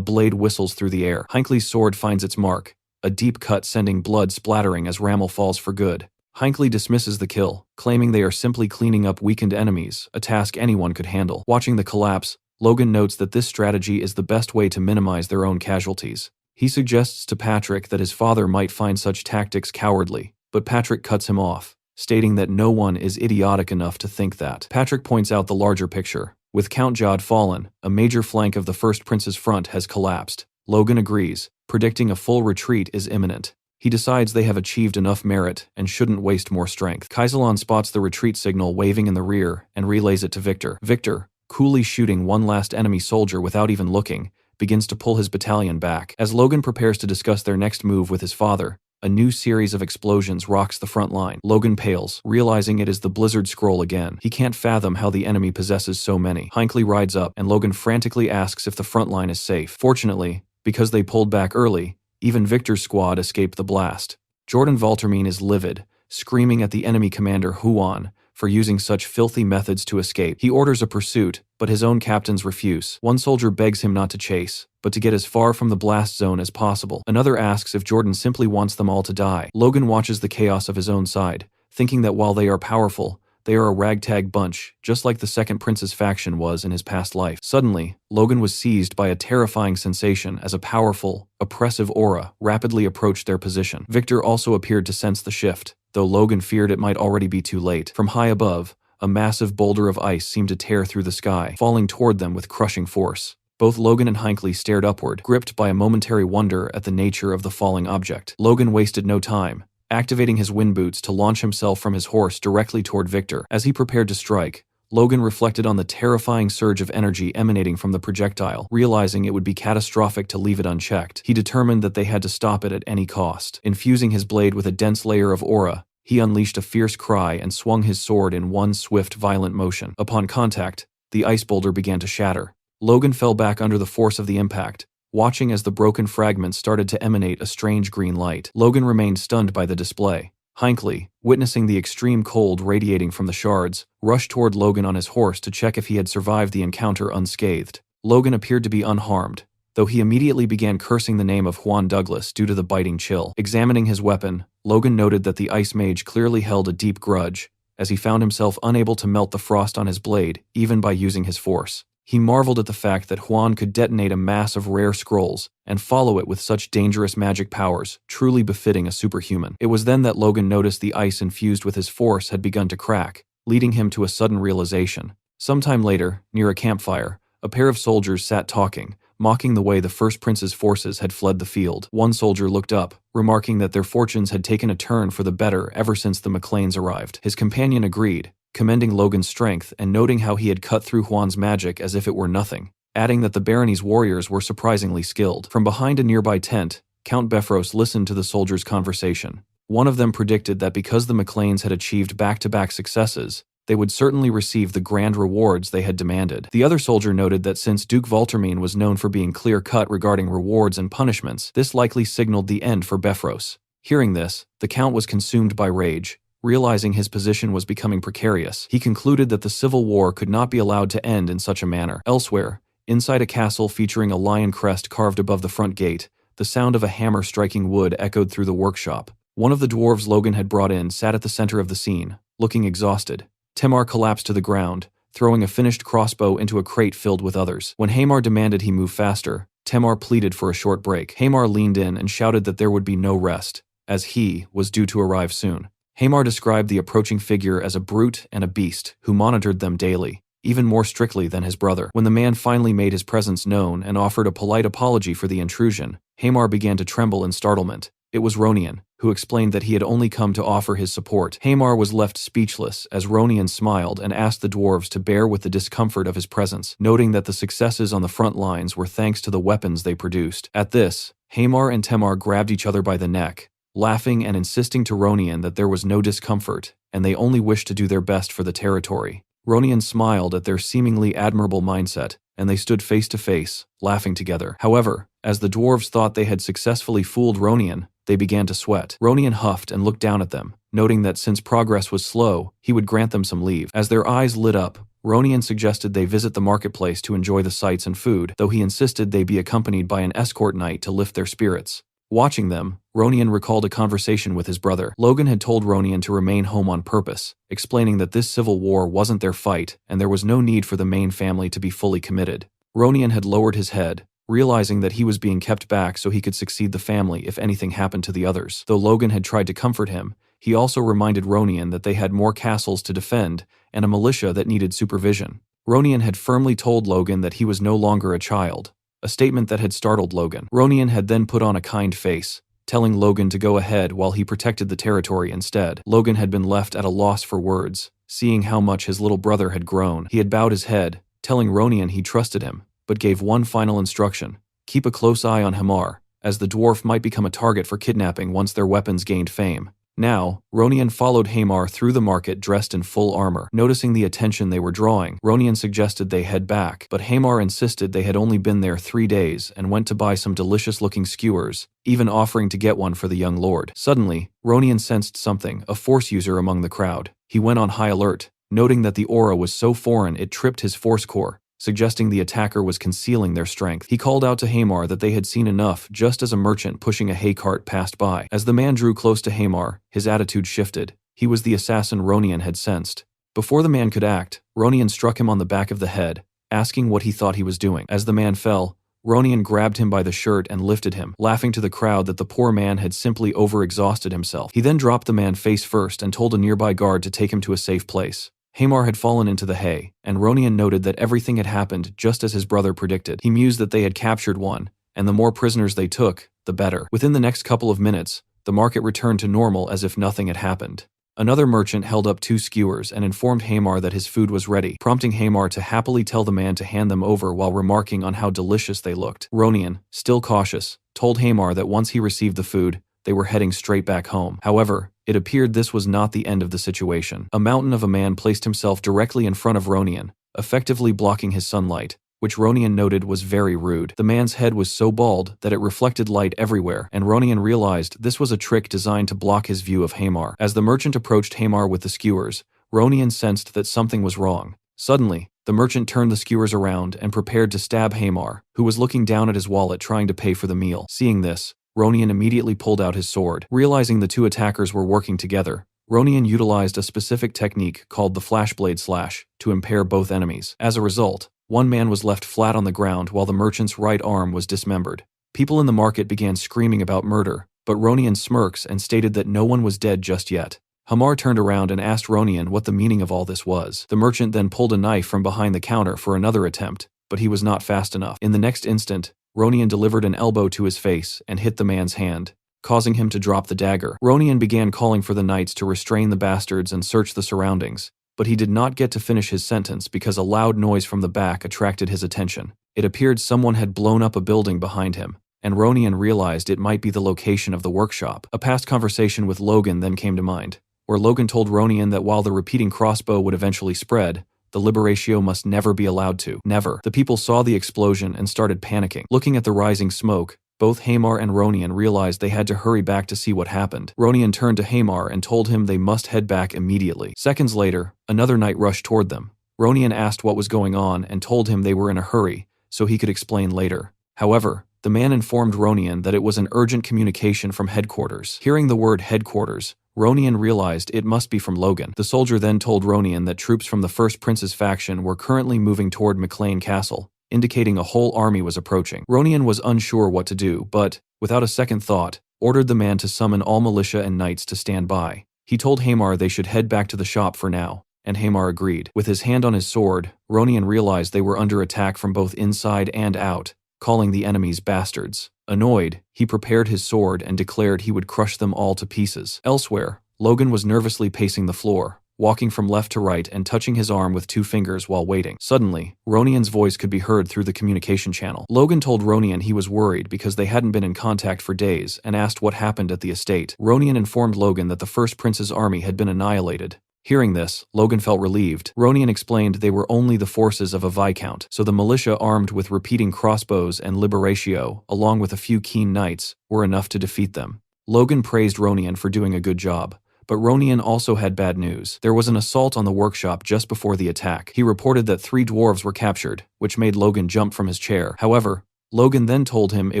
blade whistles through the air. Hinckley's sword finds its mark, a deep cut sending blood splattering as Rommel falls for good. Hinckley dismisses the kill, claiming they are simply cleaning up weakened enemies, a task anyone could handle. Watching the collapse, Logan notes that this strategy is the best way to minimize their own casualties. He suggests to Patrick that his father might find such tactics cowardly, but Patrick cuts him off, stating that no one is idiotic enough to think that. Patrick points out the larger picture. With Count Jahid fallen, a major flank of the First Prince's front has collapsed. Logan agrees, predicting a full retreat is imminent. He decides they have achieved enough merit and shouldn't waste more strength. Kaisalan spots the retreat signal waving in the rear and relays it to Victor. Victor, coolly shooting one last enemy soldier without even looking, begins to pull his battalion back. As Logan prepares to discuss their next move with his father, a new series of explosions rocks the front line. Logan pales, realizing it is the Blizzard Scroll again. He can't fathom how the enemy possesses so many. Hinckley rides up, and Logan frantically asks if the front line is safe. Fortunately, because they pulled back early, even Victor's squad escaped the blast. Jordan Valtermine is livid, screaming at the enemy commander Huan for using such filthy methods to escape. He orders a pursuit, but his own captains refuse. One soldier begs him not to chase, but to get as far from the blast zone as possible. Another asks if Jordan simply wants them all to die. Logan watches the chaos of his own side, thinking that while they are powerful, they are a ragtag bunch, just like the Second Prince's faction was in his past life. Suddenly, Logan was seized by a terrifying sensation as a powerful, oppressive aura rapidly approached their position. Victor also appeared to sense the shift, though Logan feared it might already be too late. From high above, a massive boulder of ice seemed to tear through the sky, falling toward them with crushing force. Both Logan and Hinckley stared upward, gripped by a momentary wonder at the nature of the falling object. Logan wasted no time, activating his wind boots to launch himself from his horse directly toward Victor. As he prepared to strike, Logan reflected on the terrifying surge of energy emanating from the projectile. Realizing it would be catastrophic to leave it unchecked, he determined that they had to stop it at any cost. Infusing his blade with a dense layer of aura, he unleashed a fierce cry and swung his sword in one swift, violent motion. Upon contact, the ice boulder began to shatter. Logan fell back under the force of the impact, watching as the broken fragments started to emanate a strange green light. Logan remained stunned by the display. Hinckley, witnessing the extreme cold radiating from the shards, rushed toward Logan on his horse to check if he had survived the encounter unscathed. Logan appeared to be unharmed, though he immediately began cursing the name of Juan Douglas due to the biting chill. Examining his weapon, Logan noted that the ice mage clearly held a deep grudge, as he found himself unable to melt the frost on his blade, even by using his force. He marveled at the fact that Huan could detonate a mass of rare scrolls and follow it with such dangerous magic powers, truly befitting a superhuman. It was then that Logan noticed the ice infused with his force had begun to crack, leading him to a sudden realization. Sometime later, near a campfire, a pair of soldiers sat talking, mocking the way the first prince's forces had fled the field. One soldier looked up, remarking that their fortunes had taken a turn for the better ever since the McLeans arrived. His companion agreed, commending Logan's strength and noting how he had cut through Huan's magic as if it were nothing, adding that the barony's warriors were surprisingly skilled. From behind a nearby tent, Count Befros listened to the soldiers' conversation. One of them predicted that because the McLeans had achieved back-to-back successes, they would certainly receive the grand rewards they had demanded. The other soldier noted that since Duke Valtermine was known for being clear-cut regarding rewards and punishments, this likely signaled the end for Befros. Hearing this, the Count was consumed by rage. Realizing his position was becoming precarious, he concluded that the civil war could not be allowed to end in such a manner. Elsewhere, inside a castle featuring a lion crest carved above the front gate, the sound of a hammer striking wood echoed through the workshop. One of the dwarves Logan had brought in sat at the center of the scene, looking exhausted. Tamar collapsed to the ground, throwing a finished crossbow into a crate filled with others. When Hamar demanded he move faster, Tamar pleaded for a short break. Hamar leaned in and shouted that there would be no rest, as he was due to arrive soon. Hamar described the approaching figure as a brute and a beast who monitored them daily, even more strictly than his brother. When the man finally made his presence known and offered a polite apology for the intrusion, Hamar began to tremble in startlement. It was Ronian, who explained that he had only come to offer his support. Hamar was left speechless as Ronian smiled and asked the dwarves to bear with the discomfort of his presence, noting that the successes on the front lines were thanks to the weapons they produced. At this, Hamar and Tamar grabbed each other by the neck, laughing and insisting to Ronian that there was no discomfort, and they only wished to do their best for the territory. Ronian smiled at their seemingly admirable mindset, and they stood face to face, laughing together. However, as the dwarves thought they had successfully fooled Ronian, they began to sweat. Ronian huffed and looked down at them, noting that since progress was slow, he would grant them some leave. As their eyes lit up, Ronian suggested they visit the marketplace to enjoy the sights and food, though he insisted they be accompanied by an escort knight to lift their spirits. Watching them, Ronian recalled a conversation with his brother. Logan had told Ronian to remain home on purpose, explaining that this civil war wasn't their fight and there was no need for the main family to be fully committed. Ronian had lowered his head, realizing that he was being kept back so he could succeed the family if anything happened to the others. Though Logan had tried to comfort him, he also reminded Ronian that they had more castles to defend and a militia that needed supervision. Ronian had firmly told Logan that he was no longer a child, a statement that had startled Logan. Ronian had then put on a kind face, telling Logan to go ahead while he protected the territory instead. Logan had been left at a loss for words, seeing how much his little brother had grown. He had bowed his head, telling Ronian he trusted him, but gave one final instruction: keep a close eye on Hamar, as the dwarf might become a target for kidnapping once their weapons gained fame. Now, Ronian followed Hamar through the market dressed in full armor. Noticing the attention they were drawing, Ronian suggested they head back, but Hamar insisted they had only been there 3 days and went to buy some delicious-looking skewers, even offering to get one for the young lord. Suddenly, Ronian sensed something, a force user among the crowd. He went on high alert, noting that the aura was so foreign it tripped his force core, suggesting the attacker was concealing their strength. He called out to Hamar that they had seen enough just as a merchant pushing a hay cart passed by. As the man drew close to Hamar, his attitude shifted. He was the assassin Ronian had sensed. Before the man could act, Ronian struck him on the back of the head, asking what he thought he was doing. As the man fell, Ronian grabbed him by the shirt and lifted him, laughing to the crowd that the poor man had simply overexhausted himself. He then dropped the man face first and told a nearby guard to take him to a safe place. Hamar had fallen into the hay, and Ronian noted that everything had happened just as his brother predicted. He mused that they had captured one, and the more prisoners they took, the better. Within the next couple of minutes, the market returned to normal as if nothing had happened. Another merchant held up 2 skewers and informed Hamar that his food was ready, prompting Hamar to happily tell the man to hand them over while remarking on how delicious they looked. Ronian, still cautious, told Hamar that once he received the food, they were heading straight back home. However, it appeared this was not the end of the situation. A mountain of a man placed himself directly in front of Ronian, effectively blocking his sunlight, which Ronian noted was very rude. The man's head was so bald that it reflected light everywhere, and Ronian realized this was a trick designed to block his view of Hamar. As the merchant approached Hamar with the skewers, Ronian sensed that something was wrong. Suddenly, the merchant turned the skewers around and prepared to stab Hamar, who was looking down at his wallet trying to pay for the meal. Seeing this, Ronian immediately pulled out his sword. Realizing the 2 attackers were working together, Ronian utilized a specific technique called the flashblade slash to impair both enemies. As a result, One man was left flat on the ground while the merchant's right arm was dismembered. People in the market began screaming about murder, but Ronian smirks and stated that no one was dead just yet. Hamar turned around and asked Ronian what the meaning of all this was. The merchant then pulled a knife from behind the counter for another attempt, but he was not fast enough. In the next instant, Ronian delivered an elbow to his face and hit the man's hand, causing him to drop the dagger. Ronian began calling for the knights to restrain the bastards and search the surroundings, but he did not get to finish his sentence because a loud noise from the back attracted his attention. It appeared someone had blown up a building behind him, and Ronian realized it might be the location of the workshop. A past conversation with Logan then came to mind, where Logan told Ronian that while the repeating crossbow would eventually spread, the Liberatio must never be allowed to. Never. The people saw the explosion and started panicking. Looking at the rising smoke, both Hamar and Ronian realized they had to hurry back to see what happened. Ronian turned to Hamar and told him they must head back immediately. Seconds later, another knight rushed toward them. Ronian asked what was going on and told him they were in a hurry, so he could explain later. However, the man informed Ronian that it was an urgent communication from headquarters. Hearing the word headquarters, Ronian realized it must be from Logan. The soldier then told Ronian that troops from the First Prince's faction were currently moving toward McLean Castle, indicating a whole army was approaching. Ronian was unsure what to do, but, without a second thought, ordered the man to summon all militia and knights to stand by. He told Hamar they should head back to the shop for now, and Hamar agreed. With his hand on his sword, Ronian realized they were under attack from both inside and out, calling the enemies bastards. Annoyed, he prepared his sword and declared he would crush them all to pieces. Elsewhere, Logan was nervously pacing the floor, walking from left to right and touching his arm with 2 fingers while waiting. Suddenly, Ronian's voice could be heard through the communication channel. Logan told Ronian he was worried because they hadn't been in contact for days and asked what happened at the estate. Ronian informed Logan that the First Prince's army had been annihilated. Hearing this, Logan felt relieved. Ronian explained they were only the forces of a viscount, so the militia armed with repeating crossbows and Liberatio, along with a few keen knights, were enough to defeat them. Logan praised Ronian for doing a good job, but Ronian also had bad news. There was an assault on the workshop just before the attack. He reported that 3 dwarves were captured, which made Logan jump from his chair. However, Logan then told him it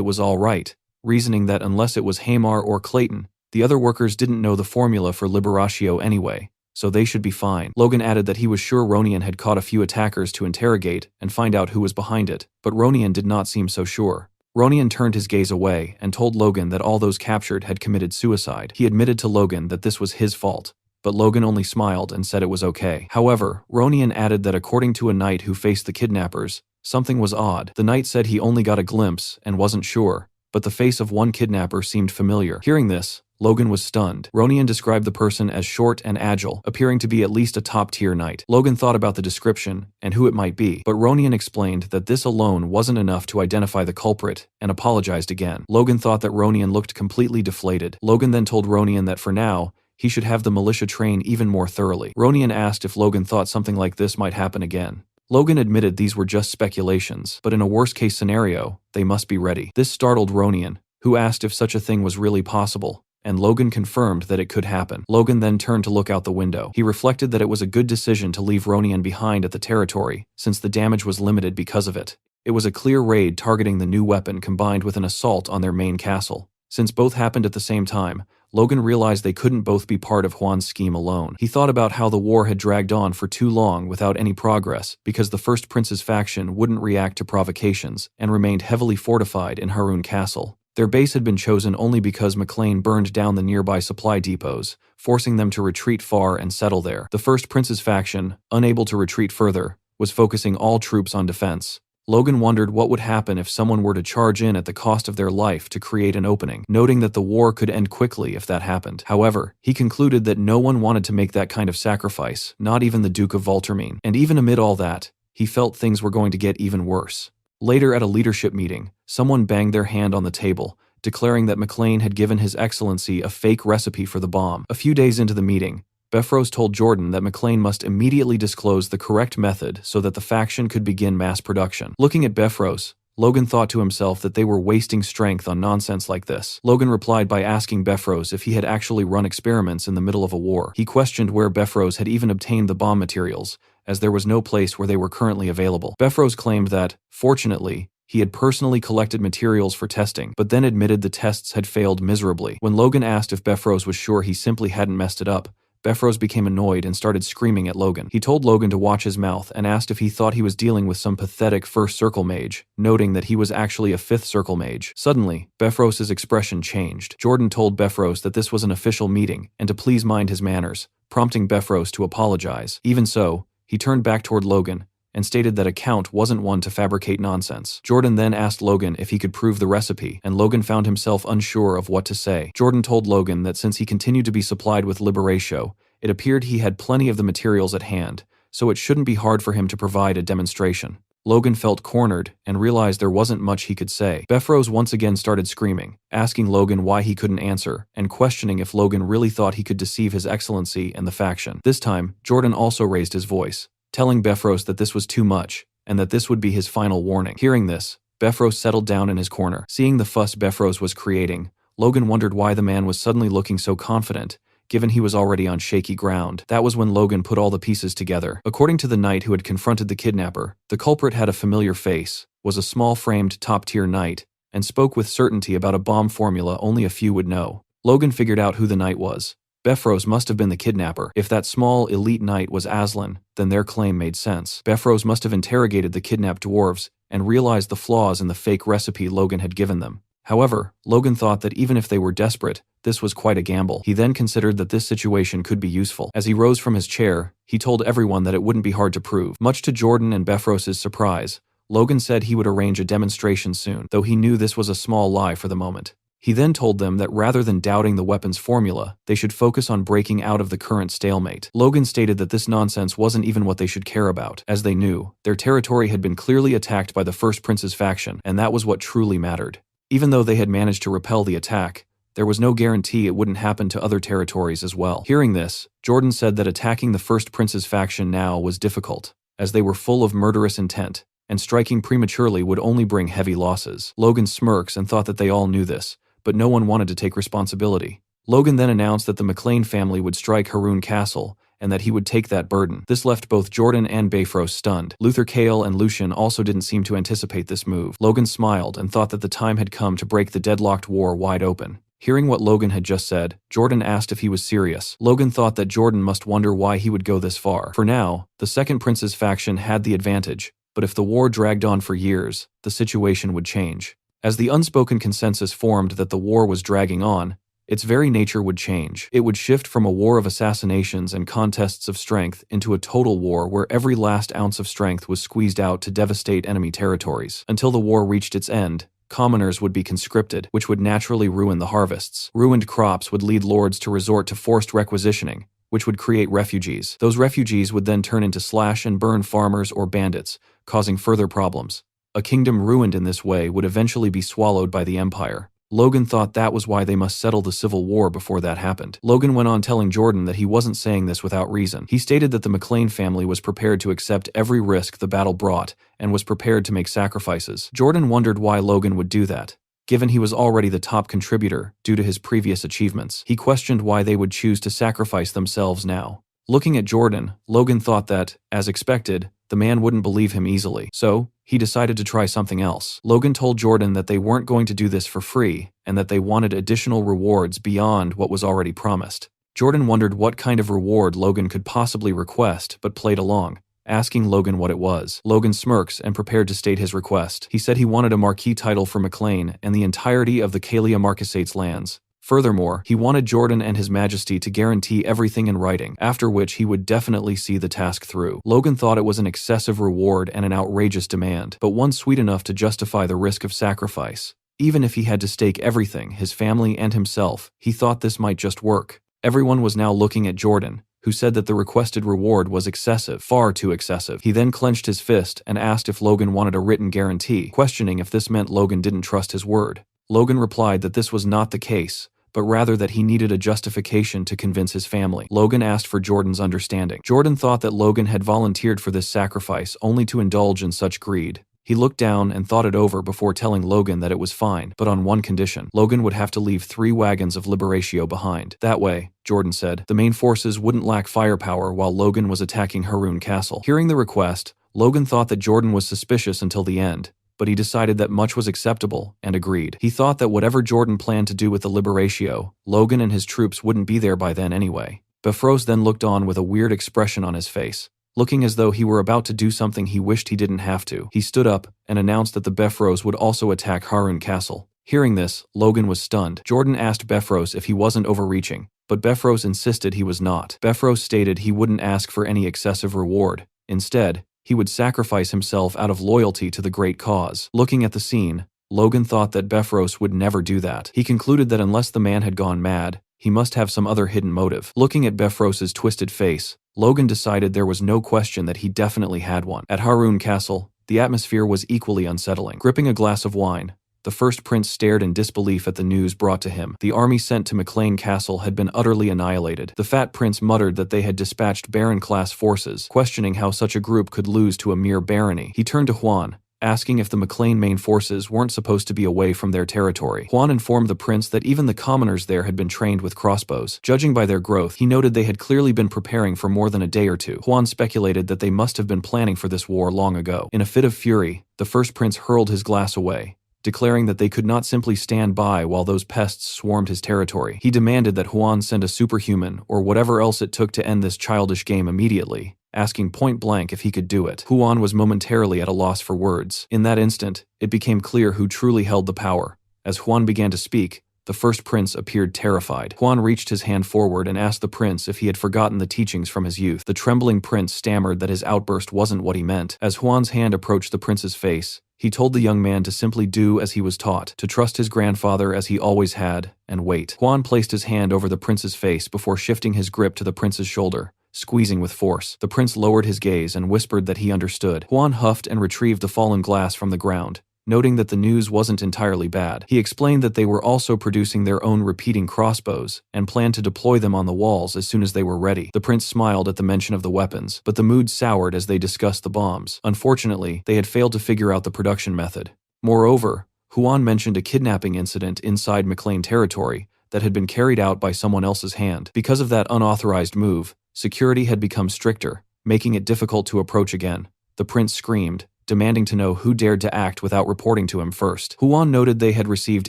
was all right, reasoning that unless it was Hamar or Clayton, the other workers didn't know the formula for Liberatio anyway, so they should be fine. Logan added that he was sure Ronian had caught a few attackers to interrogate and find out who was behind it, but Ronian did not seem so sure. Ronian turned his gaze away and told Logan that all those captured had committed suicide. He admitted to Logan that this was his fault, but Logan only smiled and said it was okay. However, Ronian added that according to a knight who faced the kidnappers, something was odd. The knight said he only got a glimpse and wasn't sure, but the face of one kidnapper seemed familiar. Hearing this, Logan was stunned. Ronian described the person as short and agile, appearing to be at least a top-tier knight. Logan thought about the description and who it might be, but Ronian explained that this alone wasn't enough to identify the culprit and apologized again. Logan thought that Ronian looked completely deflated. Logan then told Ronian that for now, he should have the militia train even more thoroughly. Ronian asked if Logan thought something like this might happen again. Logan admitted these were just speculations, but in a worst-case scenario, they must be ready. This startled Ronian, who asked if such a thing was really possible, and Logan confirmed that it could happen. Logan then turned to look out the window. He reflected that it was a good decision to leave Ronian behind at the territory, since the damage was limited because of it. It was a clear raid targeting the new weapon combined with an assault on their main castle. Since both happened at the same time, Logan realized they couldn't both be part of Juan's scheme alone. He thought about how the war had dragged on for too long without any progress because the First Prince's faction wouldn't react to provocations and remained heavily fortified in Harun Castle. Their base had been chosen only because McLean burned down the nearby supply depots, forcing them to retreat far and settle there. The First Prince's faction, unable to retreat further, was focusing all troops on defense. Logan wondered what would happen if someone were to charge in at the cost of their life to create an opening, noting that the war could end quickly if that happened. However, he concluded that no one wanted to make that kind of sacrifice, not even the Duke of Valtermine. And even amid all that, he felt things were going to get even worse. Later at a leadership meeting, someone banged their hand on the table, declaring that McLean had given His Excellency a fake recipe for the bomb. A few days into the meeting, Befros told Jordan that McLean must immediately disclose the correct method so that the faction could begin mass production. Looking at Befros, Logan thought to himself that they were wasting strength on nonsense like this. Logan replied by asking Befros if he had actually run experiments in the middle of a war. He questioned where Befros had even obtained the bomb materials, as there was no place where they were currently available. Befros claimed that, fortunately, he had personally collected materials for testing, but then admitted the tests had failed miserably. When Logan asked if Befros was sure he simply hadn't messed it up, Befros became annoyed and started screaming at Logan. He told Logan to watch his mouth and asked if he thought he was dealing with some pathetic first circle mage, noting that he was actually a fifth circle mage. Suddenly, Befros's expression changed. Jordan told Befros that this was an official meeting and to please mind his manners, prompting Befros to apologize. Even so, he turned back toward Logan and stated that a count wasn't one to fabricate nonsense. Jordan then asked Logan if he could prove the recipe, and Logan found himself unsure of what to say. Jordan told Logan that since he continued to be supplied with Liberatio, it appeared he had plenty of the materials at hand, so it shouldn't be hard for him to provide a demonstration. Logan felt cornered and realized there wasn't much he could say. Befros once again started screaming, asking Logan why he couldn't answer, and questioning if Logan really thought he could deceive His Excellency and the faction. This time, Jordan also raised his voice, telling Befros that this was too much, and that this would be his final warning. Hearing this, Befros settled down in his corner. Seeing the fuss Befros was creating, Logan wondered why the man was suddenly looking so confident, given he was already on shaky ground. That was when Logan put all the pieces together. According to the knight who had confronted the kidnapper, the culprit had a familiar face, was a small-framed top-tier knight, and spoke with certainty about a bomb formula only a few would know. Logan figured out who the knight was. Befros must have been the kidnapper. If that small, elite knight was Aslan, then their claim made sense. Befros must have interrogated the kidnapped dwarves and realized the flaws in the fake recipe Logan had given them. However, Logan thought that even if they were desperate, this was quite a gamble. He then considered that this situation could be useful. As he rose from his chair, he told everyone that it wouldn't be hard to prove. Much to Jordan and Befros's surprise, Logan said he would arrange a demonstration soon, though he knew this was a small lie for the moment. He then told them that rather than doubting the weapon's formula, they should focus on breaking out of the current stalemate. Logan stated that this nonsense wasn't even what they should care about. As they knew, their territory had been clearly attacked by the First Prince's faction, and that was what truly mattered. Even though they had managed to repel the attack, there was no guarantee it wouldn't happen to other territories as well. Hearing this, Jordan said that attacking the First Prince's faction now was difficult, as they were full of murderous intent, and striking prematurely would only bring heavy losses. Logan smirks and thought that they all knew this, but no one wanted to take responsibility. Logan then announced that the McLean family would strike Haroun Castle, and that he would take that burden. This left both Jordan and Befros stunned. Luther Kale and Lucian also didn't seem to anticipate this move. Logan smiled and thought that the time had come to break the deadlocked war wide open. Hearing what Logan had just said, Jordan asked if he was serious. Logan thought that Jordan must wonder why he would go this far. For now, the Second Prince's faction had the advantage, but if the war dragged on for years, the situation would change. As the unspoken consensus formed that the war was dragging on, its very nature would change. It would shift from a war of assassinations and contests of strength into a total war where every last ounce of strength was squeezed out to devastate enemy territories. Until the war reached its end, commoners would be conscripted, which would naturally ruin the harvests. Ruined crops would lead lords to resort to forced requisitioning, which would create refugees. Those refugees would then turn into slash-and-burn farmers or bandits, causing further problems. A kingdom ruined in this way would eventually be swallowed by the empire. Logan thought that was why they must settle the civil war before that happened. Logan went on telling Jordan that he wasn't saying this without reason. He stated that the McLean family was prepared to accept every risk the battle brought and was prepared to make sacrifices. Jordan wondered why Logan would do that, given he was already the top contributor due to his previous achievements. He questioned why they would choose to sacrifice themselves now. Looking at Jordan, Logan thought that, as expected, the man wouldn't believe him easily. So, he decided to try something else. Logan told Jordan that they weren't going to do this for free, and that they wanted additional rewards beyond what was already promised. Jordan wondered what kind of reward Logan could possibly request, but played along, asking Logan what it was. Logan smirks and prepared to state his request. He said he wanted a marquis title for McLean and the entirety of the Kalia Marquisate's lands. Furthermore, he wanted Jordan and His Majesty to guarantee everything in writing, after which he would definitely see the task through. Logan thought it was an excessive reward and an outrageous demand, but one sweet enough to justify the risk of sacrifice. Even if he had to stake everything, his family and himself, he thought this might just work. Everyone was now looking at Jordan, who said that the requested reward was excessive, far too excessive. He then clenched his fist and asked if Logan wanted a written guarantee, questioning if this meant Logan didn't trust his word. Logan replied that this was not the case, but rather that he needed a justification to convince his family. Logan asked for Jordan's understanding. Jordan thought that Logan had volunteered for this sacrifice only to indulge in such greed. He looked down and thought it over before telling Logan that it was fine, but on one condition. Logan would have to leave 3 wagons of Liberatio behind. That way, Jordan said, the main forces wouldn't lack firepower while Logan was attacking Haroun Castle. Hearing the request, Logan thought that Jordan was suspicious until the end, but he decided that much was acceptable and agreed. He thought that whatever Jordan planned to do with the Liberatio, Logan and his troops wouldn't be there by then anyway. Befros then looked on with a weird expression on his face, looking as though he were about to do something he wished he didn't have to. He stood up and announced that the Befros would also attack Harun Castle. Hearing this, Logan was stunned. Jordan asked Befros if he wasn't overreaching, but Befros insisted he was not. Befros stated he wouldn't ask for any excessive reward. Instead, he would sacrifice himself out of loyalty to the great cause. Looking at the scene, Logan thought that Befros would never do that. He concluded that unless the man had gone mad, he must have some other hidden motive. Looking at Befros's twisted face, Logan decided there was no question that he definitely had one. At Harun Castle, the atmosphere was equally unsettling. Gripping a glass of wine, the first prince stared in disbelief at the news brought to him. The army sent to McLean Castle had been utterly annihilated. The fat prince muttered that they had dispatched Baron-class forces, questioning how such a group could lose to a mere barony. He turned to Huan, asking if the McLean main forces weren't supposed to be away from their territory. Huan informed the prince that even the commoners there had been trained with crossbows. Judging by their growth, he noted they had clearly been preparing for more than a day or two. Huan speculated that they must have been planning for this war long ago. In a fit of fury, the first prince hurled his glass away, declaring that they could not simply stand by while those pests swarmed his territory. He demanded that Huan send a superhuman or whatever else it took to end this childish game immediately, asking point blank if he could do it. Huan was momentarily at a loss for words. In that instant, it became clear who truly held the power. As Huan began to speak, the first prince appeared terrified. Huan reached his hand forward and asked the prince if he had forgotten the teachings from his youth. The trembling prince stammered that his outburst wasn't what he meant. As Huan's hand approached the prince's face, he told the young man to simply do as he was taught, to trust his grandfather as he always had, and wait. Huan placed his hand over the prince's face before shifting his grip to the prince's shoulder, squeezing with force. The prince lowered his gaze and whispered that he understood. Huan huffed and retrieved the fallen glass from the ground, noting that the news wasn't entirely bad. He explained that they were also producing their own repeating crossbows and planned to deploy them on the walls as soon as they were ready. The prince smiled at the mention of the weapons, but the mood soured as they discussed the bombs. Unfortunately, they had failed to figure out the production method. Moreover, Huan mentioned a kidnapping incident inside McLean territory that had been carried out by someone else's hand. Because of that unauthorized move, security had become stricter, making it difficult to approach again. The prince screamed, demanding to know who dared to act without reporting to him first. Huan noted they had received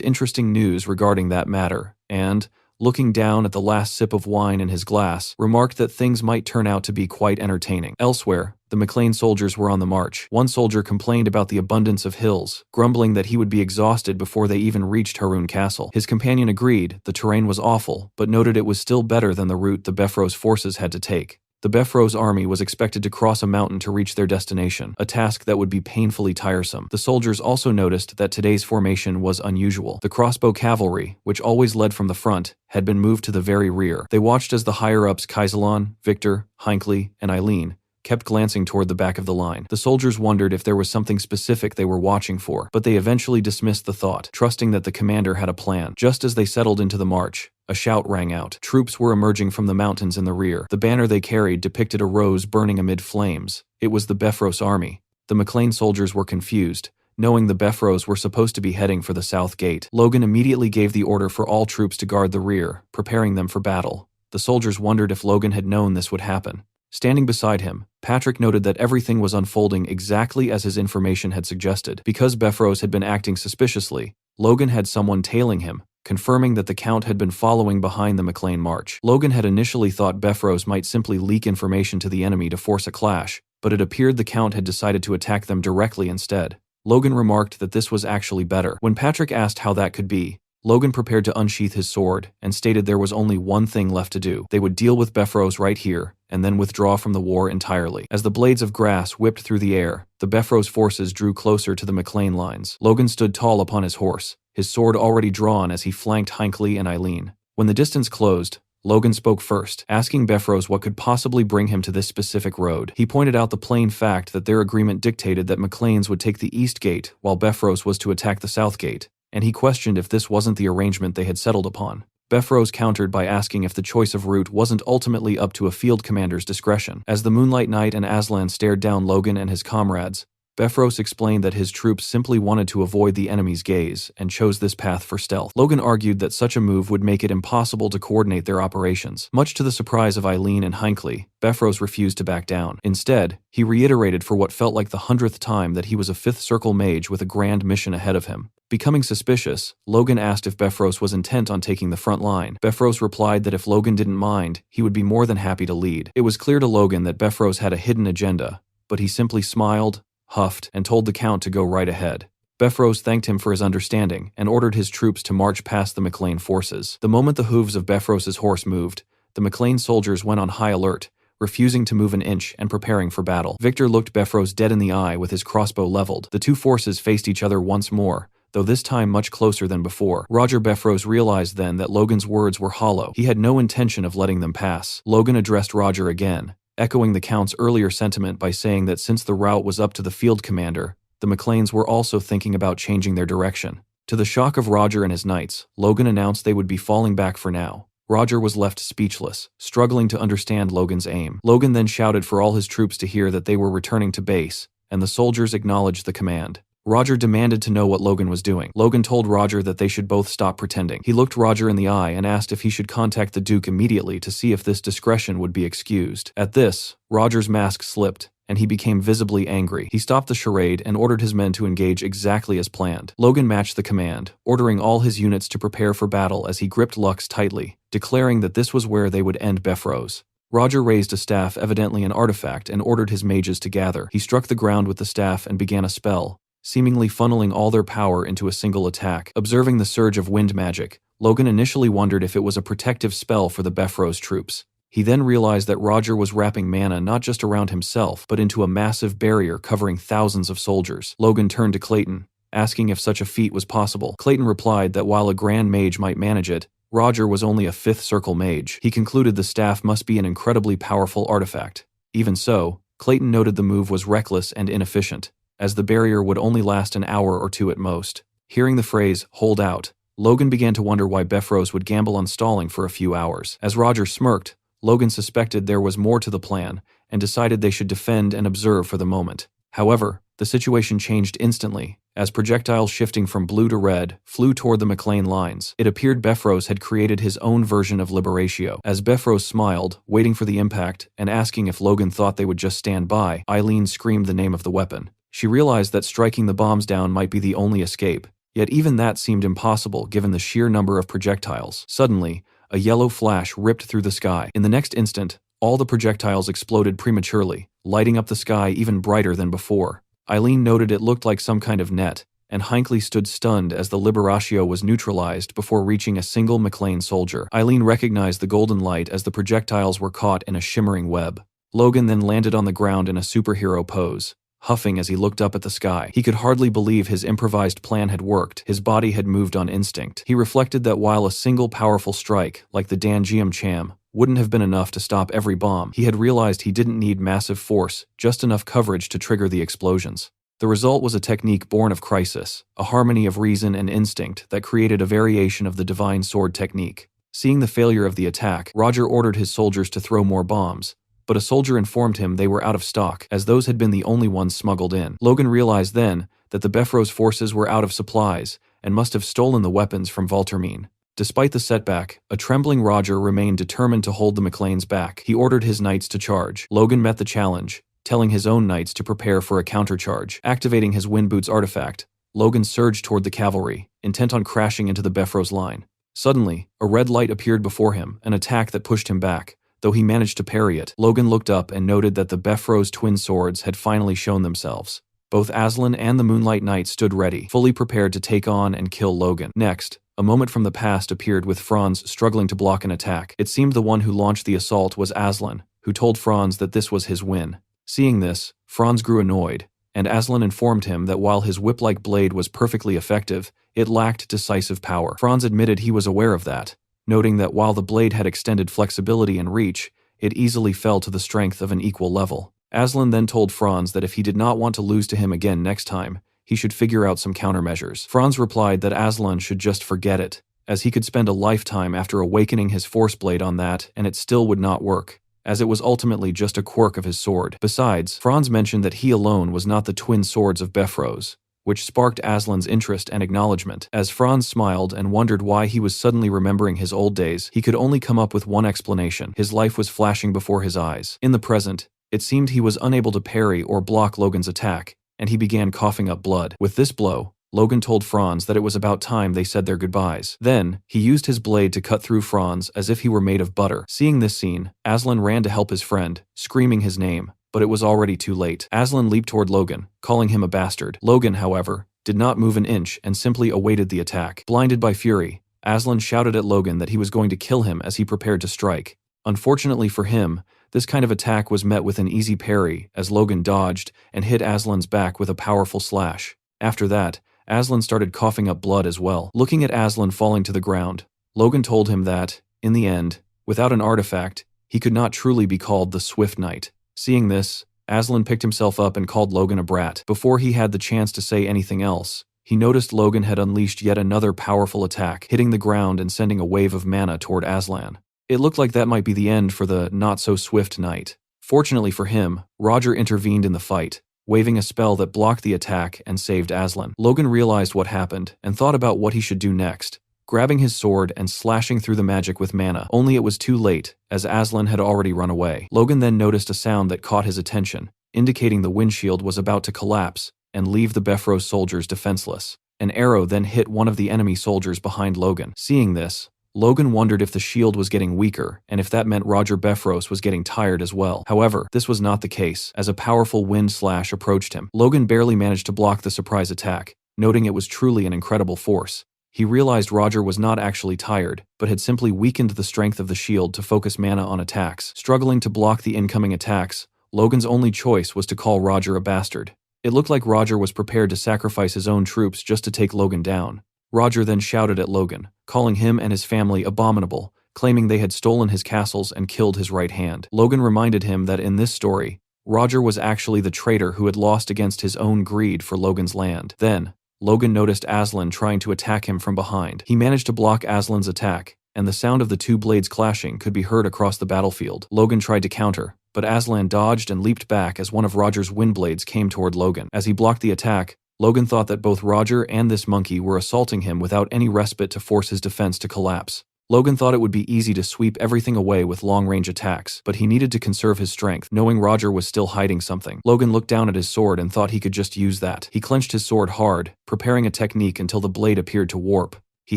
interesting news regarding that matter, and, looking down at the last sip of wine in his glass, remarked that things might turn out to be quite entertaining. Elsewhere, the McLean soldiers were on the march. One soldier complained about the abundance of hills, grumbling that he would be exhausted before they even reached Harun Castle. His companion agreed the terrain was awful, but noted it was still better than the route the Befros forces had to take. The Befros army was expected to cross a mountain to reach their destination, a task that would be painfully tiresome. The soldiers also noticed that today's formation was unusual. The crossbow cavalry, which always led from the front, had been moved to the very rear. They watched as the higher-ups Kaisalon, Victor, Hinckley, and Eileen kept glancing toward the back of the line. The soldiers wondered if there was something specific they were watching for, but they eventually dismissed the thought, trusting that the commander had a plan. Just as they settled into the march, a shout rang out. Troops were emerging from the mountains in the rear. The banner they carried depicted a rose burning amid flames. It was the Befros army. The McLean soldiers were confused, knowing the Befros were supposed to be heading for the south gate. Logan immediately gave the order for all troops to guard the rear, preparing them for battle. The soldiers wondered if Logan had known this would happen. Standing beside him, Patrick noted that everything was unfolding exactly as his information had suggested. Because Befros had been acting suspiciously, Logan had someone tailing him, confirming that the Count had been following behind the McLean march. Logan had initially thought Befros might simply leak information to the enemy to force a clash, but it appeared the Count had decided to attack them directly instead. Logan remarked that this was actually better. When Patrick asked how that could be, Logan prepared to unsheath his sword and stated there was only one thing left to do. They would deal with Befros right here, and then withdraw from the war entirely. As the blades of grass whipped through the air, the Befros forces drew closer to the McLean lines. Logan stood tall upon his horse, his sword already drawn as he flanked Hinckley and Eileen. When the distance closed, Logan spoke first, asking Befros what could possibly bring him to this specific road. He pointed out the plain fact that their agreement dictated that McLean's would take the east gate while Befros was to attack the south gate, and he questioned if this wasn't the arrangement they had settled upon. Befros countered by asking if the choice of route wasn't ultimately up to a field commander's discretion. As the Moonlight Knight and Aslan stared down Logan and his comrades, Befros explained that his troops simply wanted to avoid the enemy's gaze and chose this path for stealth. Logan argued that such a move would make it impossible to coordinate their operations. Much to the surprise of Eileen and Hinckley, Befros refused to back down. Instead, he reiterated for what felt like the 100th time that he was a 5th Circle mage with a grand mission ahead of him. Becoming suspicious, Logan asked if Befros was intent on taking the front line. Befros replied that if Logan didn't mind, he would be more than happy to lead. It was clear to Logan that Befros had a hidden agenda, but he simply smiled, huffed, and told the Count to go right ahead. Befros thanked him for his understanding and ordered his troops to march past the McLean forces. The moment the hooves of Befros's horse moved, the McLean soldiers went on high alert, refusing to move an inch and preparing for battle. Victor looked Befros dead in the eye with his crossbow leveled. The two forces faced each other once more, though this time much closer than before. Roger Befros realized then that Logan's words were hollow. He had no intention of letting them pass. Logan addressed Roger again, echoing the Count's earlier sentiment by saying that since the route was up to the field commander, the McLeans were also thinking about changing their direction. To the shock of Roger and his knights, Logan announced they would be falling back for now. Roger was left speechless, struggling to understand Logan's aim. Logan then shouted for all his troops to hear that they were returning to base, and the soldiers acknowledged the command. Roger demanded to know what Logan was doing. Logan told Roger that they should both stop pretending. He looked Roger in the eye and asked if he should contact the Duke immediately to see if this discretion would be excused. At this, Roger's mask slipped, and he became visibly angry. He stopped the charade and ordered his men to engage exactly as planned. Logan matched the command, ordering all his units to prepare for battle as he gripped Lux tightly, declaring that this was where they would end Befros. Roger raised a staff, evidently an artifact, and ordered his mages to gather. He struck the ground with the staff and began a spell, seemingly funneling all their power into a single attack. Observing the surge of wind magic, Logan initially wondered if it was a protective spell for the Befros troops. He then realized that Roger was wrapping mana not just around himself, but into a massive barrier covering thousands of soldiers. Logan turned to Clayton, asking if such a feat was possible. Clayton replied that while a Grand Mage might manage it, Roger was only a 5th Circle mage. He concluded the staff must be an incredibly powerful artifact. Even so, Clayton noted the move was reckless and inefficient, as the barrier would only last an hour or two at most. Hearing the phrase, "hold out," Logan began to wonder why Befros would gamble on stalling for a few hours. As Roger smirked, Logan suspected there was more to the plan and decided they should defend and observe for the moment. However, the situation changed instantly, as projectiles shifting from blue to red flew toward the McLean lines. It appeared Befros had created his own version of Liberatio. As Befros smiled, waiting for the impact, and asking if Logan thought they would just stand by, Eileen screamed the name of the weapon. She realized that striking the bombs down might be the only escape, yet even that seemed impossible given the sheer number of projectiles. Suddenly, a yellow flash ripped through the sky. In the next instant, all the projectiles exploded prematurely, lighting up the sky even brighter than before. Eileen noted it looked like some kind of net, and Hinckley stood stunned as the Liberatio was neutralized before reaching a single McLean soldier. Eileen recognized the golden light as the projectiles were caught in a shimmering web. Logan then landed on the ground in a superhero pose, huffing as he looked up at the sky. He could hardly believe his improvised plan had worked. His body had moved on instinct. He reflected that while a single powerful strike, like the Dangium Cham, wouldn't have been enough to stop every bomb, he had realized he didn't need massive force, just enough coverage to trigger the explosions. The result was a technique born of crisis, a harmony of reason and instinct that created a variation of the divine sword technique. Seeing the failure of the attack, Roger ordered his soldiers to throw more bombs, but a soldier informed him they were out of stock, as those had been the only ones smuggled in. Logan realized then that the Befros forces were out of supplies and must have stolen the weapons from Valtermine. Despite the setback, a trembling Roger remained determined to hold the McLeans back. He ordered his knights to charge. Logan met the challenge, telling his own knights to prepare for a countercharge. Activating his Wind Boots artifact, Logan surged toward the cavalry, intent on crashing into the Befros line. Suddenly, a red light appeared before him, an attack that pushed him back. Though he managed to parry it, Logan looked up and noted that the Befros twin swords had finally shown themselves. Both Aslan and the Moonlight Knight stood ready, fully prepared to take on and kill Logan. Next, a moment from the past appeared with Franz struggling to block an attack. It seemed the one who launched the assault was Aslan, who told Franz that this was his win. Seeing this, Franz grew annoyed, and Aslan informed him that while his whip-like blade was perfectly effective, it lacked decisive power. Franz admitted he was aware of that, noting that while the blade had extended flexibility and reach, it easily fell to the strength of an equal level. Aslan then told Franz that if he did not want to lose to him again next time, he should figure out some countermeasures. Franz replied that Aslan should just forget it, as he could spend a lifetime after awakening his force blade on that and it still would not work. as it was ultimately just a quirk of his sword. Besides, Franz mentioned that he alone was not the twin swords of Befros, which sparked Aslan's interest and acknowledgement. As Franz smiled and wondered why he was suddenly remembering his old days, he could only come up with one explanation. His life was flashing before his eyes. In the present, it seemed he was unable to parry or block Logan's attack, and he began coughing up blood. With this blow, Logan told Franz that it was about time they said their goodbyes. Then, he used his blade to cut through Franz as if he were made of butter. Seeing this scene, Aslan ran to help his friend, screaming his name, but it was already too late. Aslan leaped toward Logan, calling him a bastard. Logan, however, did not move an inch and simply awaited the attack. Blinded by fury, Aslan shouted at Logan that he was going to kill him as he prepared to strike. Unfortunately for him, this kind of attack was met with an easy parry as Logan dodged and hit Aslan's back with a powerful slash. After that, Aslan started coughing up blood as well. Looking at Aslan falling to the ground, Logan told him that, in the end, without an artifact, he could not truly be called the Swift Knight. Seeing this, Aslan picked himself up and called Logan a brat. Before he had the chance to say anything else, he noticed Logan had unleashed yet another powerful attack, hitting the ground and sending a wave of mana toward Aslan. It looked like that might be the end for the not-so-swift knight. Fortunately for him, Roger intervened in the fight, waving a spell that blocked the attack and saved Aslan. Logan realized what happened and thought about what he should do next, grabbing his sword and slashing through the magic with mana. Only it was too late, as Aslan had already run away. Logan then noticed a sound that caught his attention, indicating the windshield was about to collapse and leave the Befros soldiers defenseless. An arrow then hit one of the enemy soldiers behind Logan. Seeing this, Logan wondered if the shield was getting weaker and if that meant Roger Befros was getting tired as well. However, this was not the case, as a powerful wind slash approached him. Logan barely managed to block the surprise attack, noting it was truly an incredible force. He realized Roger was not actually tired, but had simply weakened the strength of the shield to focus mana on attacks. Struggling to block the incoming attacks, Logan's only choice was to call Roger a bastard. It looked like Roger was prepared to sacrifice his own troops just to take Logan down. Roger then shouted at Logan, calling him and his family abominable, claiming they had stolen his castles and killed his right hand. Logan reminded him that in this story, Roger was actually the traitor who had lost against his own greed for Logan's land. Then, Logan noticed Aslan trying to attack him from behind. He managed to block Aslan's attack, and the sound of the two blades clashing could be heard across the battlefield. Logan tried to counter, but Aslan dodged and leaped back as one of Roger's wind blades came toward Logan. As he blocked the attack, Logan thought that both Roger and this monkey were assaulting him without any respite to force his defense to collapse. Logan thought it would be easy to sweep everything away with long-range attacks, but he needed to conserve his strength, knowing Roger was still hiding something. Logan looked down at his sword and thought he could just use that. He clenched his sword hard, preparing a technique until the blade appeared to warp. He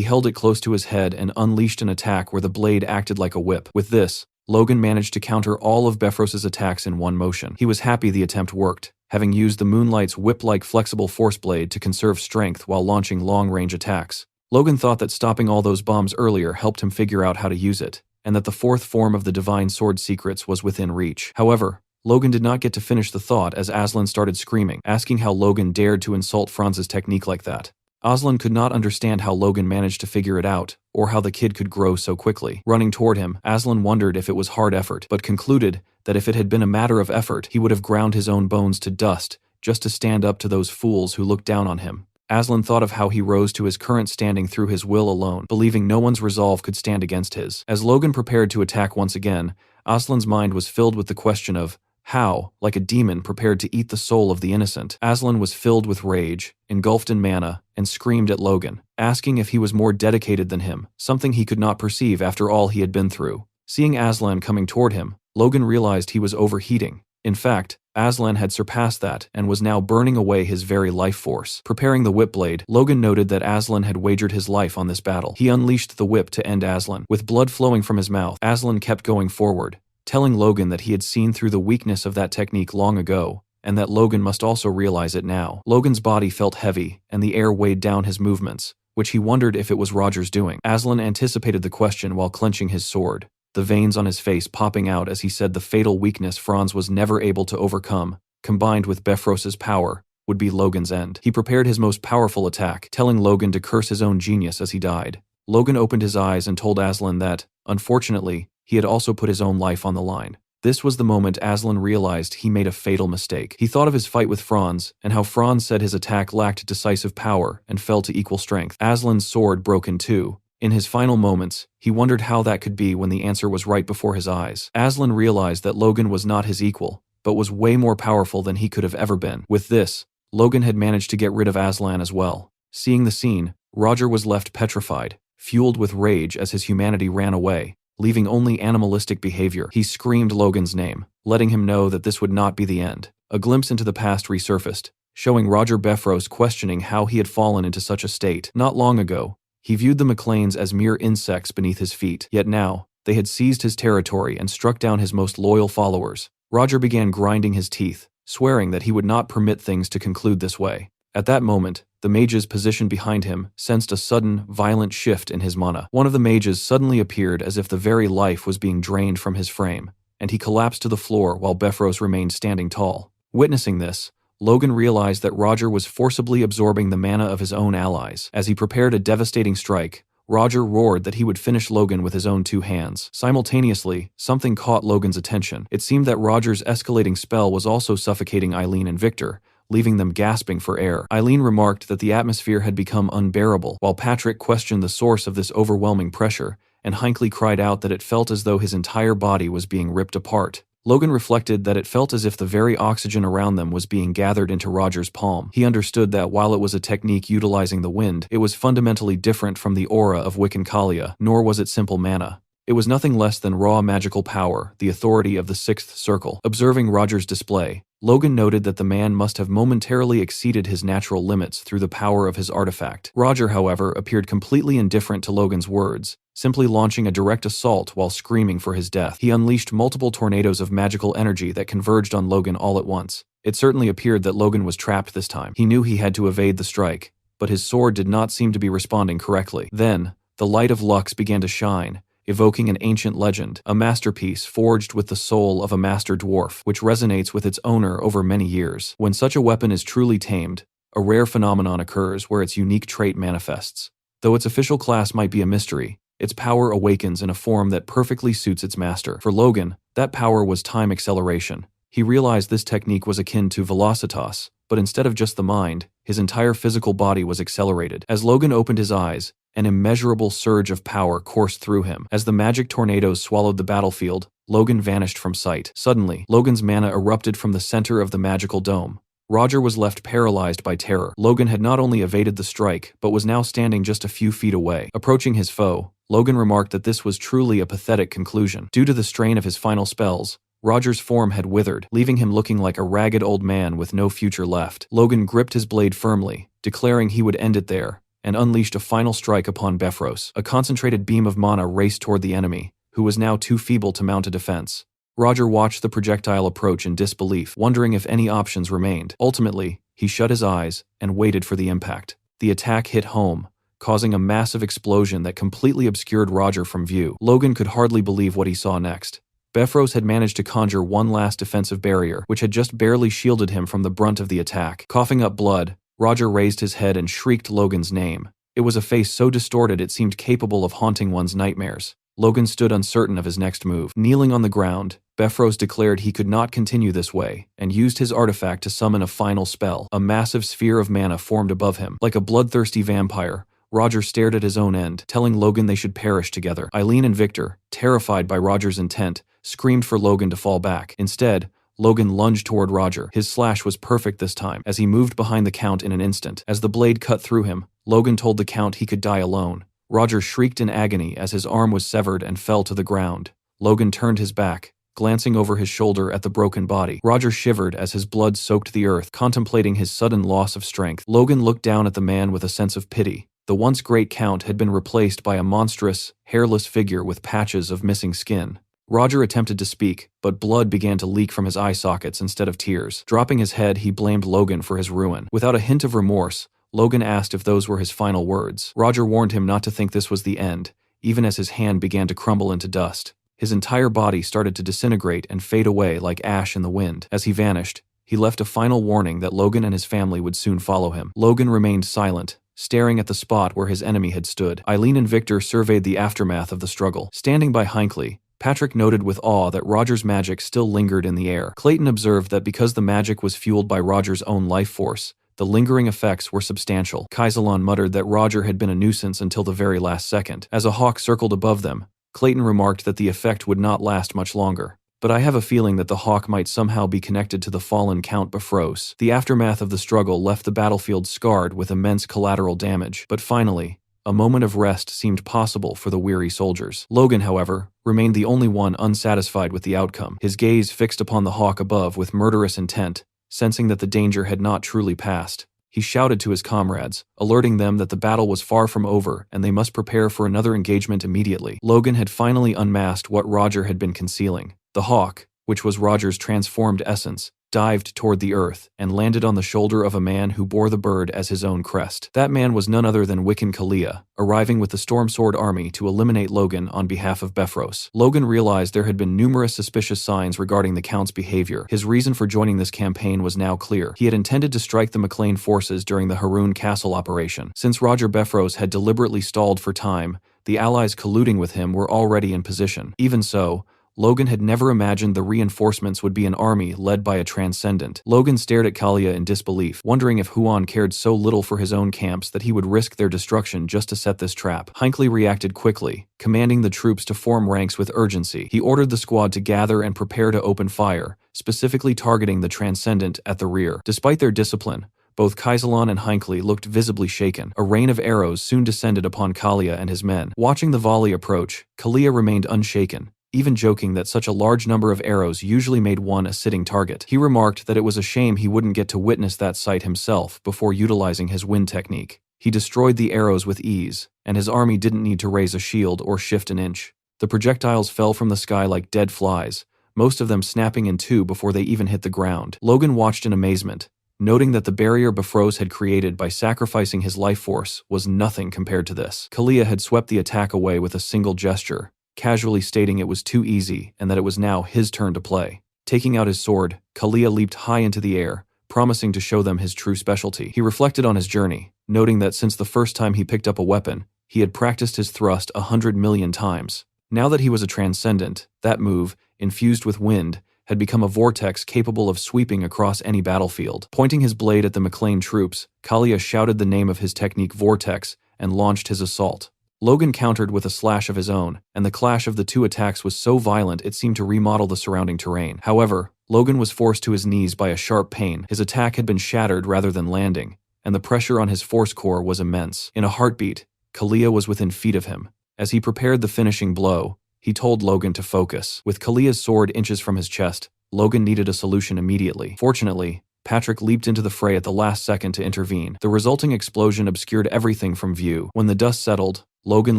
held it close to his head and unleashed an attack where the blade acted like a whip. With this, Logan managed to counter all of Befros' attacks in one motion. He was happy the attempt worked, having used the Moonlight's whip-like flexible force blade to conserve strength while launching long-range attacks. Logan thought that stopping all those bombs earlier helped him figure out how to use it, and that the fourth form of the Divine Sword secrets was within reach. However, Logan did not get to finish the thought as Aslan started screaming, asking how Logan dared to insult Franz's technique like that. Aslan could not understand how Logan managed to figure it out, or how the kid could grow so quickly. Running toward him, Aslan wondered if it was hard effort, but concluded that if it had been a matter of effort, he would have ground his own bones to dust just to stand up to those fools who looked down on him. Aslan thought of how he rose to his current standing through his will alone, believing no one's resolve could stand against his. As Logan prepared to attack once again, Aslan's mind was filled with the question of how, like a demon prepared to eat the soul of the innocent. Aslan was filled with rage, engulfed in mana, and screamed at Logan, asking if he was more dedicated than him, something he could not perceive after all he had been through. Seeing Aslan coming toward him, Logan realized he was overheating. In fact, Aslan had surpassed that and was now burning away his very life force. Preparing the whip blade, Logan noted that Aslan had wagered his life on this battle. He unleashed the whip to end Aslan. With blood flowing from his mouth, Aslan kept going forward, telling Logan that he had seen through the weakness of that technique long ago, and that Logan must also realize it now. Logan's body felt heavy, and the air weighed down his movements, which he wondered if it was Roger's doing. Aslan anticipated the question while clenching his sword, the veins on his face popping out as he said the fatal weakness Franz was never able to overcome, combined with Befros' power, would be Logan's end. He prepared his most powerful attack, telling Logan to curse his own genius as he died. Logan opened his eyes and told Aslan that, unfortunately, he had also put his own life on the line. This was the moment Aslan realized he made a fatal mistake. He thought of his fight with Franz, and how Franz said his attack lacked decisive power and fell to equal strength. Aslan's sword broke in two, In his final moments, he wondered how that could be when the answer was right before his eyes. Aslan realized that Logan was not his equal, but was way more powerful than he could have ever been. With this, Logan had managed to get rid of Aslan as well. Seeing the scene, Roger was left petrified, fueled with rage as his humanity ran away, leaving only animalistic behavior. He screamed Logan's name, letting him know that this would not be the end. A glimpse into the past resurfaced, showing Roger Befros questioning how he had fallen into such a state. Not long ago, he viewed the McLeans as mere insects beneath his feet, yet now, they had seized his territory and struck down his most loyal followers. Roger began grinding his teeth, swearing that he would not permit things to conclude this way. At that moment, the mages positioned behind him sensed a sudden, violent shift in his mana. One of the mages suddenly appeared as if the very life was being drained from his frame, and he collapsed to the floor while Befros remained standing tall. Witnessing this, Logan realized that Roger was forcibly absorbing the mana of his own allies. As he prepared a devastating strike, Roger roared that he would finish Logan with his own two hands. Simultaneously, something caught Logan's attention. It seemed that Roger's escalating spell was also suffocating Eileen and Victor, leaving them gasping for air. Eileen remarked that the atmosphere had become unbearable, while Patrick questioned the source of this overwhelming pressure, and Hinckley cried out that it felt as though his entire body was being ripped apart. Logan reflected that it felt as if the very oxygen around them was being gathered into Roger's palm. He understood that while it was a technique utilizing the wind, it was fundamentally different from the aura of Wiccancalia, nor was it simple mana. It was nothing less than raw magical power, the authority of the Sixth Circle. Observing Roger's display, Logan noted that the man must have momentarily exceeded his natural limits through the power of his artifact. Roger, however, appeared completely indifferent to Logan's words, simply launching a direct assault while screaming for his death. He unleashed multiple tornadoes of magical energy that converged on Logan all at once. It certainly appeared that Logan was trapped this time. He knew he had to evade the strike, but his sword did not seem to be responding correctly. Then, the light of Lux began to shine, evoking an ancient legend, a masterpiece forged with the soul of a master dwarf, which resonates with its owner over many years. When such a weapon is truly tamed, a rare phenomenon occurs where its unique trait manifests. Though its official class might be a mystery, its power awakens in a form that perfectly suits its master. For Logan, that power was time acceleration. He realized this technique was akin to Velocitas, but instead of just the mind, his entire physical body was accelerated. As Logan opened his eyes, an immeasurable surge of power coursed through him. As the magic tornadoes swallowed the battlefield, Logan vanished from sight. Suddenly, Logan's mana erupted from the center of the magical dome. Roger was left paralyzed by terror. Logan had not only evaded the strike, but was now standing just a few feet away. Approaching his foe, Logan remarked that this was truly a pathetic conclusion. Due to the strain of his final spells, Roger's form had withered, leaving him looking like a ragged old man with no future left. Logan gripped his blade firmly, declaring he would end it there, and unleashed a final strike upon Befros. A concentrated beam of mana raced toward the enemy, who was now too feeble to mount a defense. Roger watched the projectile approach in disbelief, wondering if any options remained. Ultimately, he shut his eyes and waited for the impact. The attack hit home, causing a massive explosion that completely obscured Roger from view. Logan could hardly believe what he saw next. Befros had managed to conjure one last defensive barrier, which had just barely shielded him from the brunt of the attack. Coughing up blood, Roger raised his head and shrieked Logan's name. It was a face so distorted it seemed capable of haunting one's nightmares. Logan stood uncertain of his next move. Kneeling on the ground, Befros declared he could not continue this way, and used his artifact to summon a final spell. A massive sphere of mana formed above him. Like a bloodthirsty vampire, Roger stared at his own end, telling Logan they should perish together. Eileen and Victor, terrified by Roger's intent, screamed for Logan to fall back. Instead, Logan lunged toward Roger. His slash was perfect this time, as he moved behind the Count in an instant. As the blade cut through him, Logan told the Count he could die alone. Roger shrieked in agony as his arm was severed and fell to the ground. Logan turned his back, glancing over his shoulder at the broken body. Roger shivered as his blood soaked the earth, contemplating his sudden loss of strength. Logan looked down at the man with a sense of pity. The once great Count had been replaced by a monstrous, hairless figure with patches of missing skin. Roger attempted to speak, but blood began to leak from his eye sockets instead of tears. Dropping his head, he blamed Logan for his ruin. Without a hint of remorse, Logan asked if those were his final words. Roger warned him not to think this was the end, even as his hand began to crumble into dust. His entire body started to disintegrate and fade away like ash in the wind. As he vanished, he left a final warning that Logan and his family would soon follow him. Logan remained silent, staring at the spot where his enemy had stood. Eileen and Victor surveyed the aftermath of the struggle. Standing by Hinckley, Patrick noted with awe that Roger's magic still lingered in the air. Clayton observed that because the magic was fueled by Roger's own life force, The lingering effects were substantial. Kaisalon muttered that Roger had been a nuisance until the very last second. As a hawk circled above them, Clayton remarked that the effect would not last much longer. But I have a feeling that the hawk might somehow be connected to the fallen Count Bifrost. The aftermath of the struggle left the battlefield scarred with immense collateral damage. But finally, a moment of rest seemed possible for the weary soldiers. Logan, however, remained the only one unsatisfied with the outcome, his gaze fixed upon the hawk above with murderous intent. Sensing that the danger had not truly passed, he shouted to his comrades, alerting them that the battle was far from over and they must prepare for another engagement immediately. Logan had finally unmasked what Roger had been concealing. The hawk, which was Roger's transformed essence, dived toward the earth and landed on the shoulder of a man who bore the bird as his own crest. That man was none other than Wiccan Kalia, arriving with the Storm Sword army to eliminate Logan on behalf of Bifrost. Logan realized there had been numerous suspicious signs regarding the Count's behavior. His reason for joining this campaign was now clear. He had intended to strike the McLean forces during the Haroun Castle operation. Since Roger Bifrost had deliberately stalled for time, the allies colluding with him were already in position. Even so, Logan had never imagined the reinforcements would be an army led by a transcendent. Logan stared at Kalia in disbelief, wondering if Huan cared so little for his own camps that he would risk their destruction just to set this trap. Hinckley reacted quickly, commanding the troops to form ranks with urgency. He ordered the squad to gather and prepare to open fire, specifically targeting the transcendent at the rear. Despite their discipline, both Kaisalon and Hinckley looked visibly shaken. A rain of arrows soon descended upon Kalia and his men. Watching the volley approach, Kalia remained unshaken, even joking that such a large number of arrows usually made one a sitting target. He remarked that it was a shame he wouldn't get to witness that sight himself before utilizing his wind technique. He destroyed the arrows with ease, and his army didn't need to raise a shield or shift an inch. The projectiles fell from the sky like dead flies, most of them snapping in two before they even hit the ground. Logan watched in amazement, noting that the barrier Bifrost had created by sacrificing his life force was nothing compared to this. Kalia had swept the attack away with a single gesture, casually stating it was too easy and that it was now his turn to play. Taking out his sword, Kalia leaped high into the air, promising to show them his true specialty. He reflected on his journey, noting that since the first time he picked up a weapon, he had practiced his thrust 100 million times. Now that he was a transcendent, that move, infused with wind, had become a vortex capable of sweeping across any battlefield. Pointing his blade at the McLean troops, Kalia shouted the name of his technique Vortex and launched his assault. Logan countered with a slash of his own, and the clash of the two attacks was so violent it seemed to remodel the surrounding terrain. However, Logan was forced to his knees by a sharp pain. His attack had been shattered rather than landing, and the pressure on his force core was immense. In a heartbeat, Kalia was within feet of him. As he prepared the finishing blow, he told Logan to focus. With Kalia's sword inches from his chest, Logan needed a solution immediately. Fortunately, Patrick leaped into the fray at the last second to intervene. The resulting explosion obscured everything from view. When the dust settled, Logan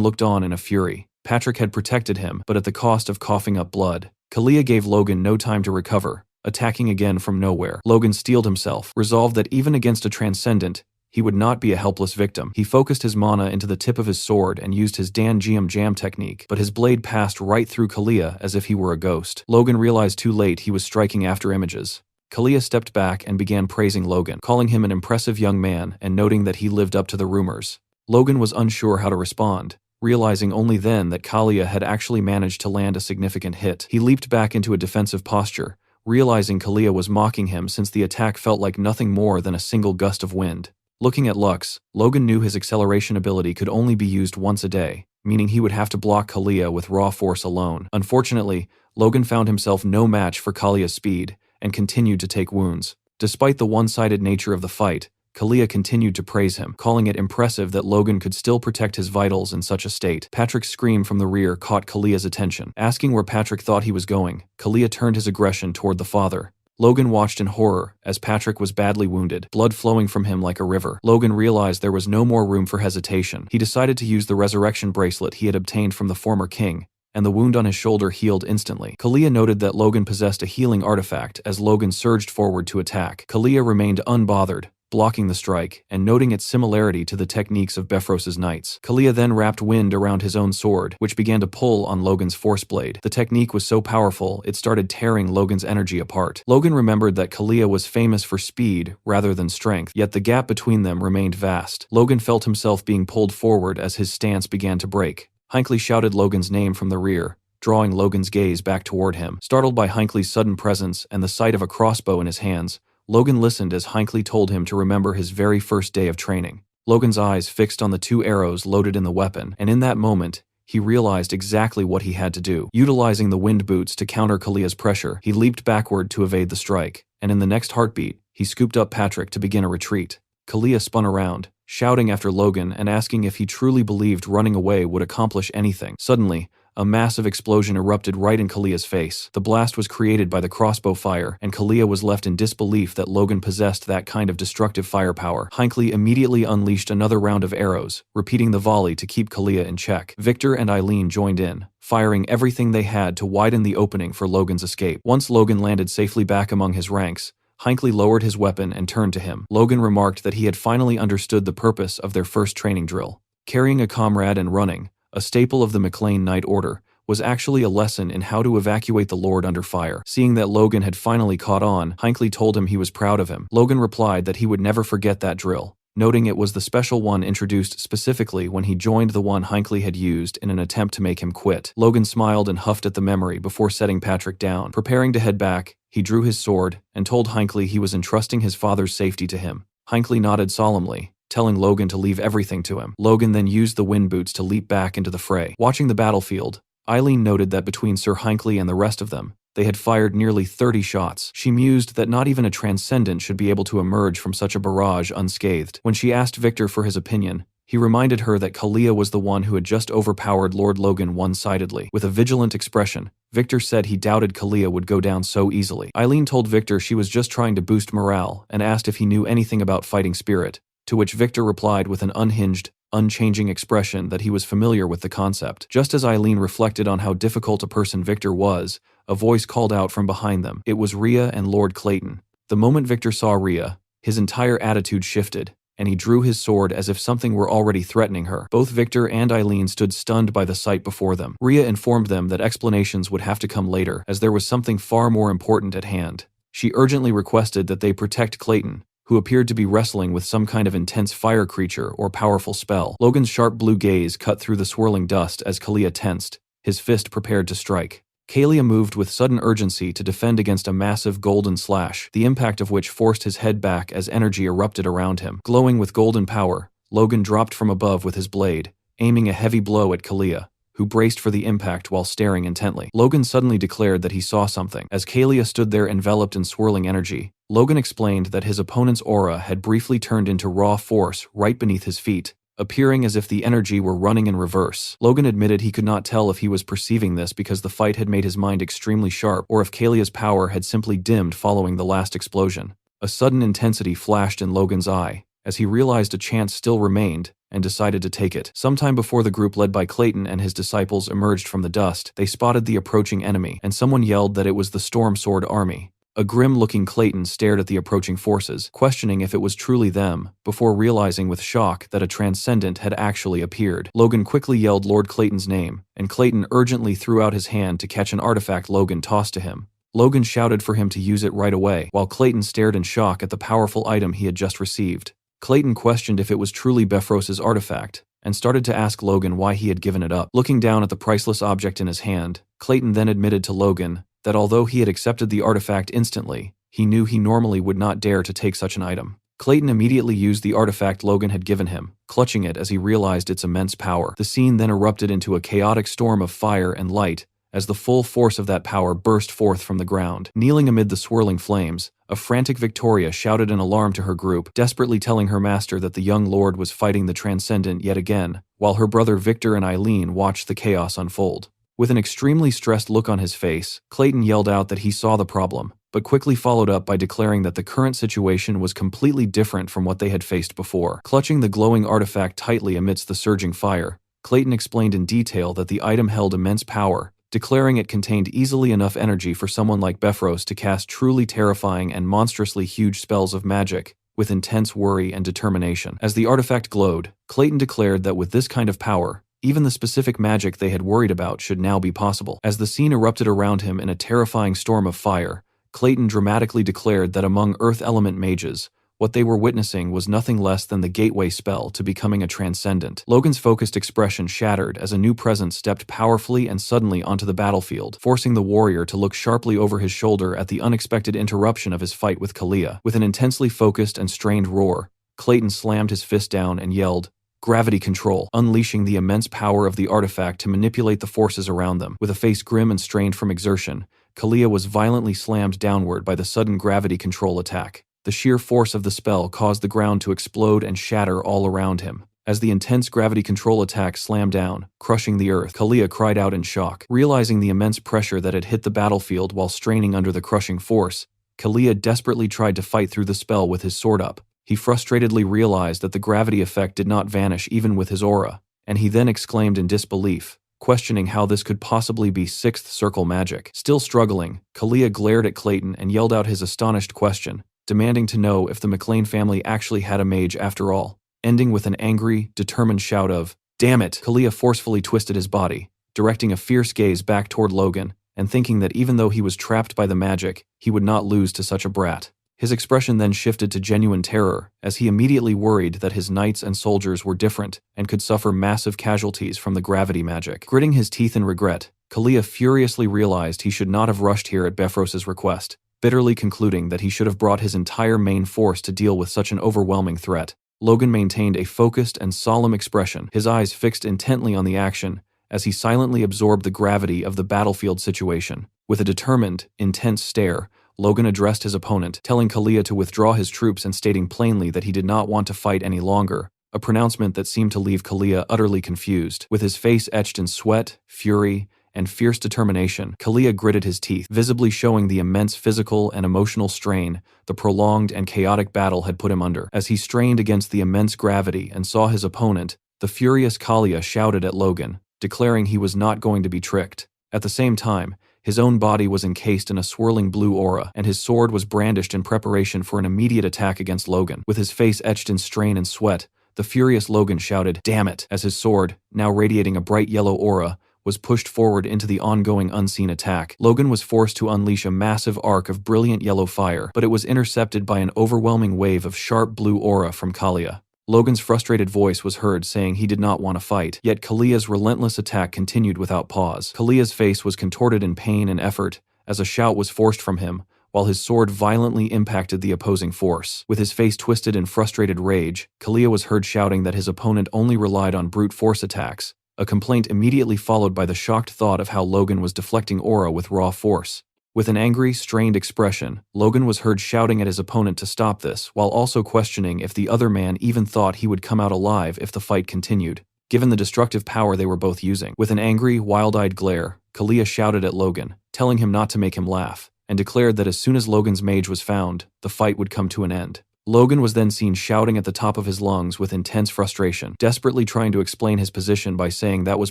looked on in a fury. Patrick had protected him, but at the cost of coughing up blood. Kalia gave Logan no time to recover, attacking again from nowhere. Logan steeled himself, resolved that even against a transcendent, he would not be a helpless victim. He focused his mana into the tip of his sword and used his Dan Geum Jam technique, but his blade passed right through Kalia as if he were a ghost. Logan realized too late he was striking after images. Kalia stepped back and began praising Logan, calling him an impressive young man and noting that he lived up to the rumors. Logan was unsure how to respond, realizing only then that Kalia had actually managed to land a significant hit. He leaped back into a defensive posture, realizing Kalia was mocking him since the attack felt like nothing more than a single gust of wind. Looking at Lux, Logan knew his acceleration ability could only be used once a day, meaning he would have to block Kalia with raw force alone. Unfortunately, Logan found himself no match for Kalia's speed and continued to take wounds. Despite the one-sided nature of the fight, Kalia continued to praise him, calling it impressive that Logan could still protect his vitals in such a state. Patrick's scream from the rear caught Kalia's attention. Asking where Patrick thought he was going, Kalia turned his aggression toward the father. Logan watched in horror as Patrick was badly wounded, blood flowing from him like a river. Logan realized there was no more room for hesitation. He decided to use the resurrection bracelet he had obtained from the former king, and the wound on his shoulder healed instantly. Kalia noted that Logan possessed a healing artifact as Logan surged forward to attack. Kalia remained unbothered, blocking the strike, and noting its similarity to the techniques of Bifrost's knights. Kalia then wrapped wind around his own sword, which began to pull on Logan's force blade. The technique was so powerful, it started tearing Logan's energy apart. Logan remembered that Kalia was famous for speed rather than strength, yet the gap between them remained vast. Logan felt himself being pulled forward as his stance began to break. Hinckley shouted Logan's name from the rear, drawing Logan's gaze back toward him. Startled by Hinckley's sudden presence and the sight of a crossbow in his hands, Logan listened as Hinckley told him to remember his very first day of training. Logan's eyes fixed on the 2 arrows loaded in the weapon, and in that moment, he realized exactly what he had to do. Utilizing the wind boots to counter Kalia's pressure, he leaped backward to evade the strike, and in the next heartbeat, he scooped up Patrick to begin a retreat. Kalia spun around, shouting after Logan and asking if he truly believed running away would accomplish anything. Suddenly, a massive explosion erupted right in Kalia's face. The blast was created by the crossbow fire, and Kalia was left in disbelief that Logan possessed that kind of destructive firepower. Hinckley immediately unleashed another round of arrows, repeating the volley to keep Kalia in check. Victor and Eileen joined in, firing everything they had to widen the opening for Logan's escape. Once Logan landed safely back among his ranks, Hinckley lowered his weapon and turned to him. Logan remarked that he had finally understood the purpose of their first training drill. Carrying a comrade and running, a staple of the McLean Knight Order, was actually a lesson in how to evacuate the Lord under fire. Seeing that Logan had finally caught on, Hinckley told him he was proud of him. Logan replied that he would never forget that drill, noting it was the special one introduced specifically when he joined the one Hinckley had used in an attempt to make him quit. Logan smiled and huffed at the memory before setting Patrick down. Preparing to head back, he drew his sword and told Hinckley he was entrusting his father's safety to him. Hinckley nodded solemnly, telling Logan to leave everything to him. Logan then used the wind boots to leap back into the fray. Watching the battlefield, Eileen noted that between Sir Hinckley and the rest of them, they had fired nearly 30 shots. She mused that not even a transcendent should be able to emerge from such a barrage unscathed. When she asked Victor for his opinion, he reminded her that Kalia was the one who had just overpowered Lord Logan one-sidedly. With a vigilant expression, Victor said he doubted Kalia would go down so easily. Eileen told Victor she was just trying to boost morale and asked if he knew anything about fighting spirit, to which Victor replied with an unhinged, unchanging expression that he was familiar with the concept. Just as Eileen reflected on how difficult a person Victor was, a voice called out from behind them. It was Rhea and Lord Clayton. The moment Victor saw Rhea, his entire attitude shifted, and he drew his sword as if something were already threatening her. Both Victor and Eileen stood stunned by the sight before them. Rhea informed them that explanations would have to come later, as there was something far more important at hand. She urgently requested that they protect Clayton, who appeared to be wrestling with some kind of intense fire creature or powerful spell. Logan's sharp blue gaze cut through the swirling dust as Kalia tensed, his fist prepared to strike. Kalia moved with sudden urgency to defend against a massive golden slash, the impact of which forced his head back as energy erupted around him. Glowing with golden power, Logan dropped from above with his blade, aiming a heavy blow at Kalia, who braced for the impact while staring intently. Logan suddenly declared that he saw something. As Kalia stood there enveloped in swirling energy, Logan explained that his opponent's aura had briefly turned into raw force right beneath his feet, appearing as if the energy were running in reverse. Logan admitted he could not tell if he was perceiving this because the fight had made his mind extremely sharp or if Kalia's power had simply dimmed following the last explosion. A sudden intensity flashed in Logan's eye, as he realized a chance still remained, and decided to take it. Sometime before the group led by Clayton and his disciples emerged from the dust, they spotted the approaching enemy, and someone yelled that it was the Storm Sword Army. A grim-looking Clayton stared at the approaching forces, questioning if it was truly them, before realizing with shock that a transcendent had actually appeared. Logan quickly yelled Lord Clayton's name, and Clayton urgently threw out his hand to catch an artifact Logan tossed to him. Logan shouted for him to use it right away, while Clayton stared in shock at the powerful item he had just received. Clayton questioned if it was truly Befros's artifact, and started to ask Logan why he had given it up. Looking down at the priceless object in his hand, Clayton then admitted to Logan that although he had accepted the artifact instantly, he knew he normally would not dare to take such an item. Clayton immediately used the artifact Logan had given him, clutching it as he realized its immense power. The scene then erupted into a chaotic storm of fire and light, as the full force of that power burst forth from the ground. Kneeling amid the swirling flames, a frantic Victoria shouted an alarm to her group, desperately telling her master that the young lord was fighting the Transcendent yet again, while her brother Victor and Eileen watched the chaos unfold. With an extremely stressed look on his face, Clayton yelled out that he saw the problem, but quickly followed up by declaring that the current situation was completely different from what they had faced before. Clutching the glowing artifact tightly amidst the surging fire, Clayton explained in detail that the item held immense power, declaring it contained easily enough energy for someone like Befros to cast truly terrifying and monstrously huge spells of magic, with intense worry and determination. As the artifact glowed, Clayton declared that with this kind of power, even the specific magic they had worried about should now be possible. As the scene erupted around him in a terrifying storm of fire, Clayton dramatically declared that among earth element mages, What they were witnessing was nothing less than the gateway spell to becoming a transcendent. Logan's focused expression shattered as a new presence stepped powerfully and suddenly onto the battlefield, forcing the warrior to look sharply over his shoulder at the unexpected interruption of his fight with Kalia. With an intensely focused and strained roar, Clayton slammed his fist down and yelled, "Gravity control," unleashing the immense power of the artifact to manipulate the forces around them. With a face grim and strained from exertion, Kalia was violently slammed downward by the sudden gravity control attack. The sheer force of the spell caused the ground to explode and shatter all around him. As the intense gravity control attack slammed down, crushing the earth, Kalia cried out in shock. Realizing the immense pressure that had hit the battlefield while straining under the crushing force, Kalia desperately tried to fight through the spell with his sword up. He frustratedly realized that the gravity effect did not vanish even with his aura, and he then exclaimed in disbelief, questioning how this could possibly be sixth circle magic. Still struggling, Kalia glared at Clayton and yelled out his astonished question, demanding to know if the McLean family actually had a mage after all, ending with an angry, determined shout of, "Damn it!" Kalia forcefully twisted his body, directing a fierce gaze back toward Logan, and thinking that even though he was trapped by the magic, he would not lose to such a brat. His expression then shifted to genuine terror, as he immediately worried that his knights and soldiers were different and could suffer massive casualties from the gravity magic. Gritting his teeth in regret, Kalia furiously realized he should not have rushed here at Befros's request, bitterly concluding that he should have brought his entire main force to deal with such an overwhelming threat. Logan maintained a focused and solemn expression, his eyes fixed intently on the action, as he silently absorbed the gravity of the battlefield situation. With a determined, intense stare, Logan addressed his opponent, telling Kalia to withdraw his troops and stating plainly that he did not want to fight any longer, a pronouncement that seemed to leave Kalia utterly confused. With his face etched in sweat, fury, and fierce determination, Kalia gritted his teeth, visibly showing the immense physical and emotional strain the prolonged and chaotic battle had put him under. As he strained against the immense gravity and saw his opponent, the furious Kalia shouted at Logan, declaring he was not going to be tricked. At the same time, his own body was encased in a swirling blue aura, and his sword was brandished in preparation for an immediate attack against Logan. With his face etched in strain and sweat, the furious Logan shouted, "Damn it!" as his sword, now radiating a bright yellow aura, was pushed forward into the ongoing unseen attack. Logan was forced to unleash a massive arc of brilliant yellow fire, but it was intercepted by an overwhelming wave of sharp blue aura from Kalia. Logan's frustrated voice was heard saying he did not want to fight, yet Kalia's relentless attack continued without pause. Kalia's face was contorted in pain and effort, as a shout was forced from him, while his sword violently impacted the opposing force. With his face twisted in frustrated rage, Kalia was heard shouting that his opponent only relied on brute force attacks, a complaint immediately followed by the shocked thought of how Logan was deflecting aura with raw force. With an angry, strained expression, Logan was heard shouting at his opponent to stop this, while also questioning if the other man even thought he would come out alive if the fight continued, given the destructive power they were both using. With an angry, wild-eyed glare, Kalia shouted at Logan, telling him not to make him laugh, and declared that as soon as Logan's mage was found, the fight would come to an end. Logan was then seen shouting at the top of his lungs with intense frustration, desperately trying to explain his position by saying that was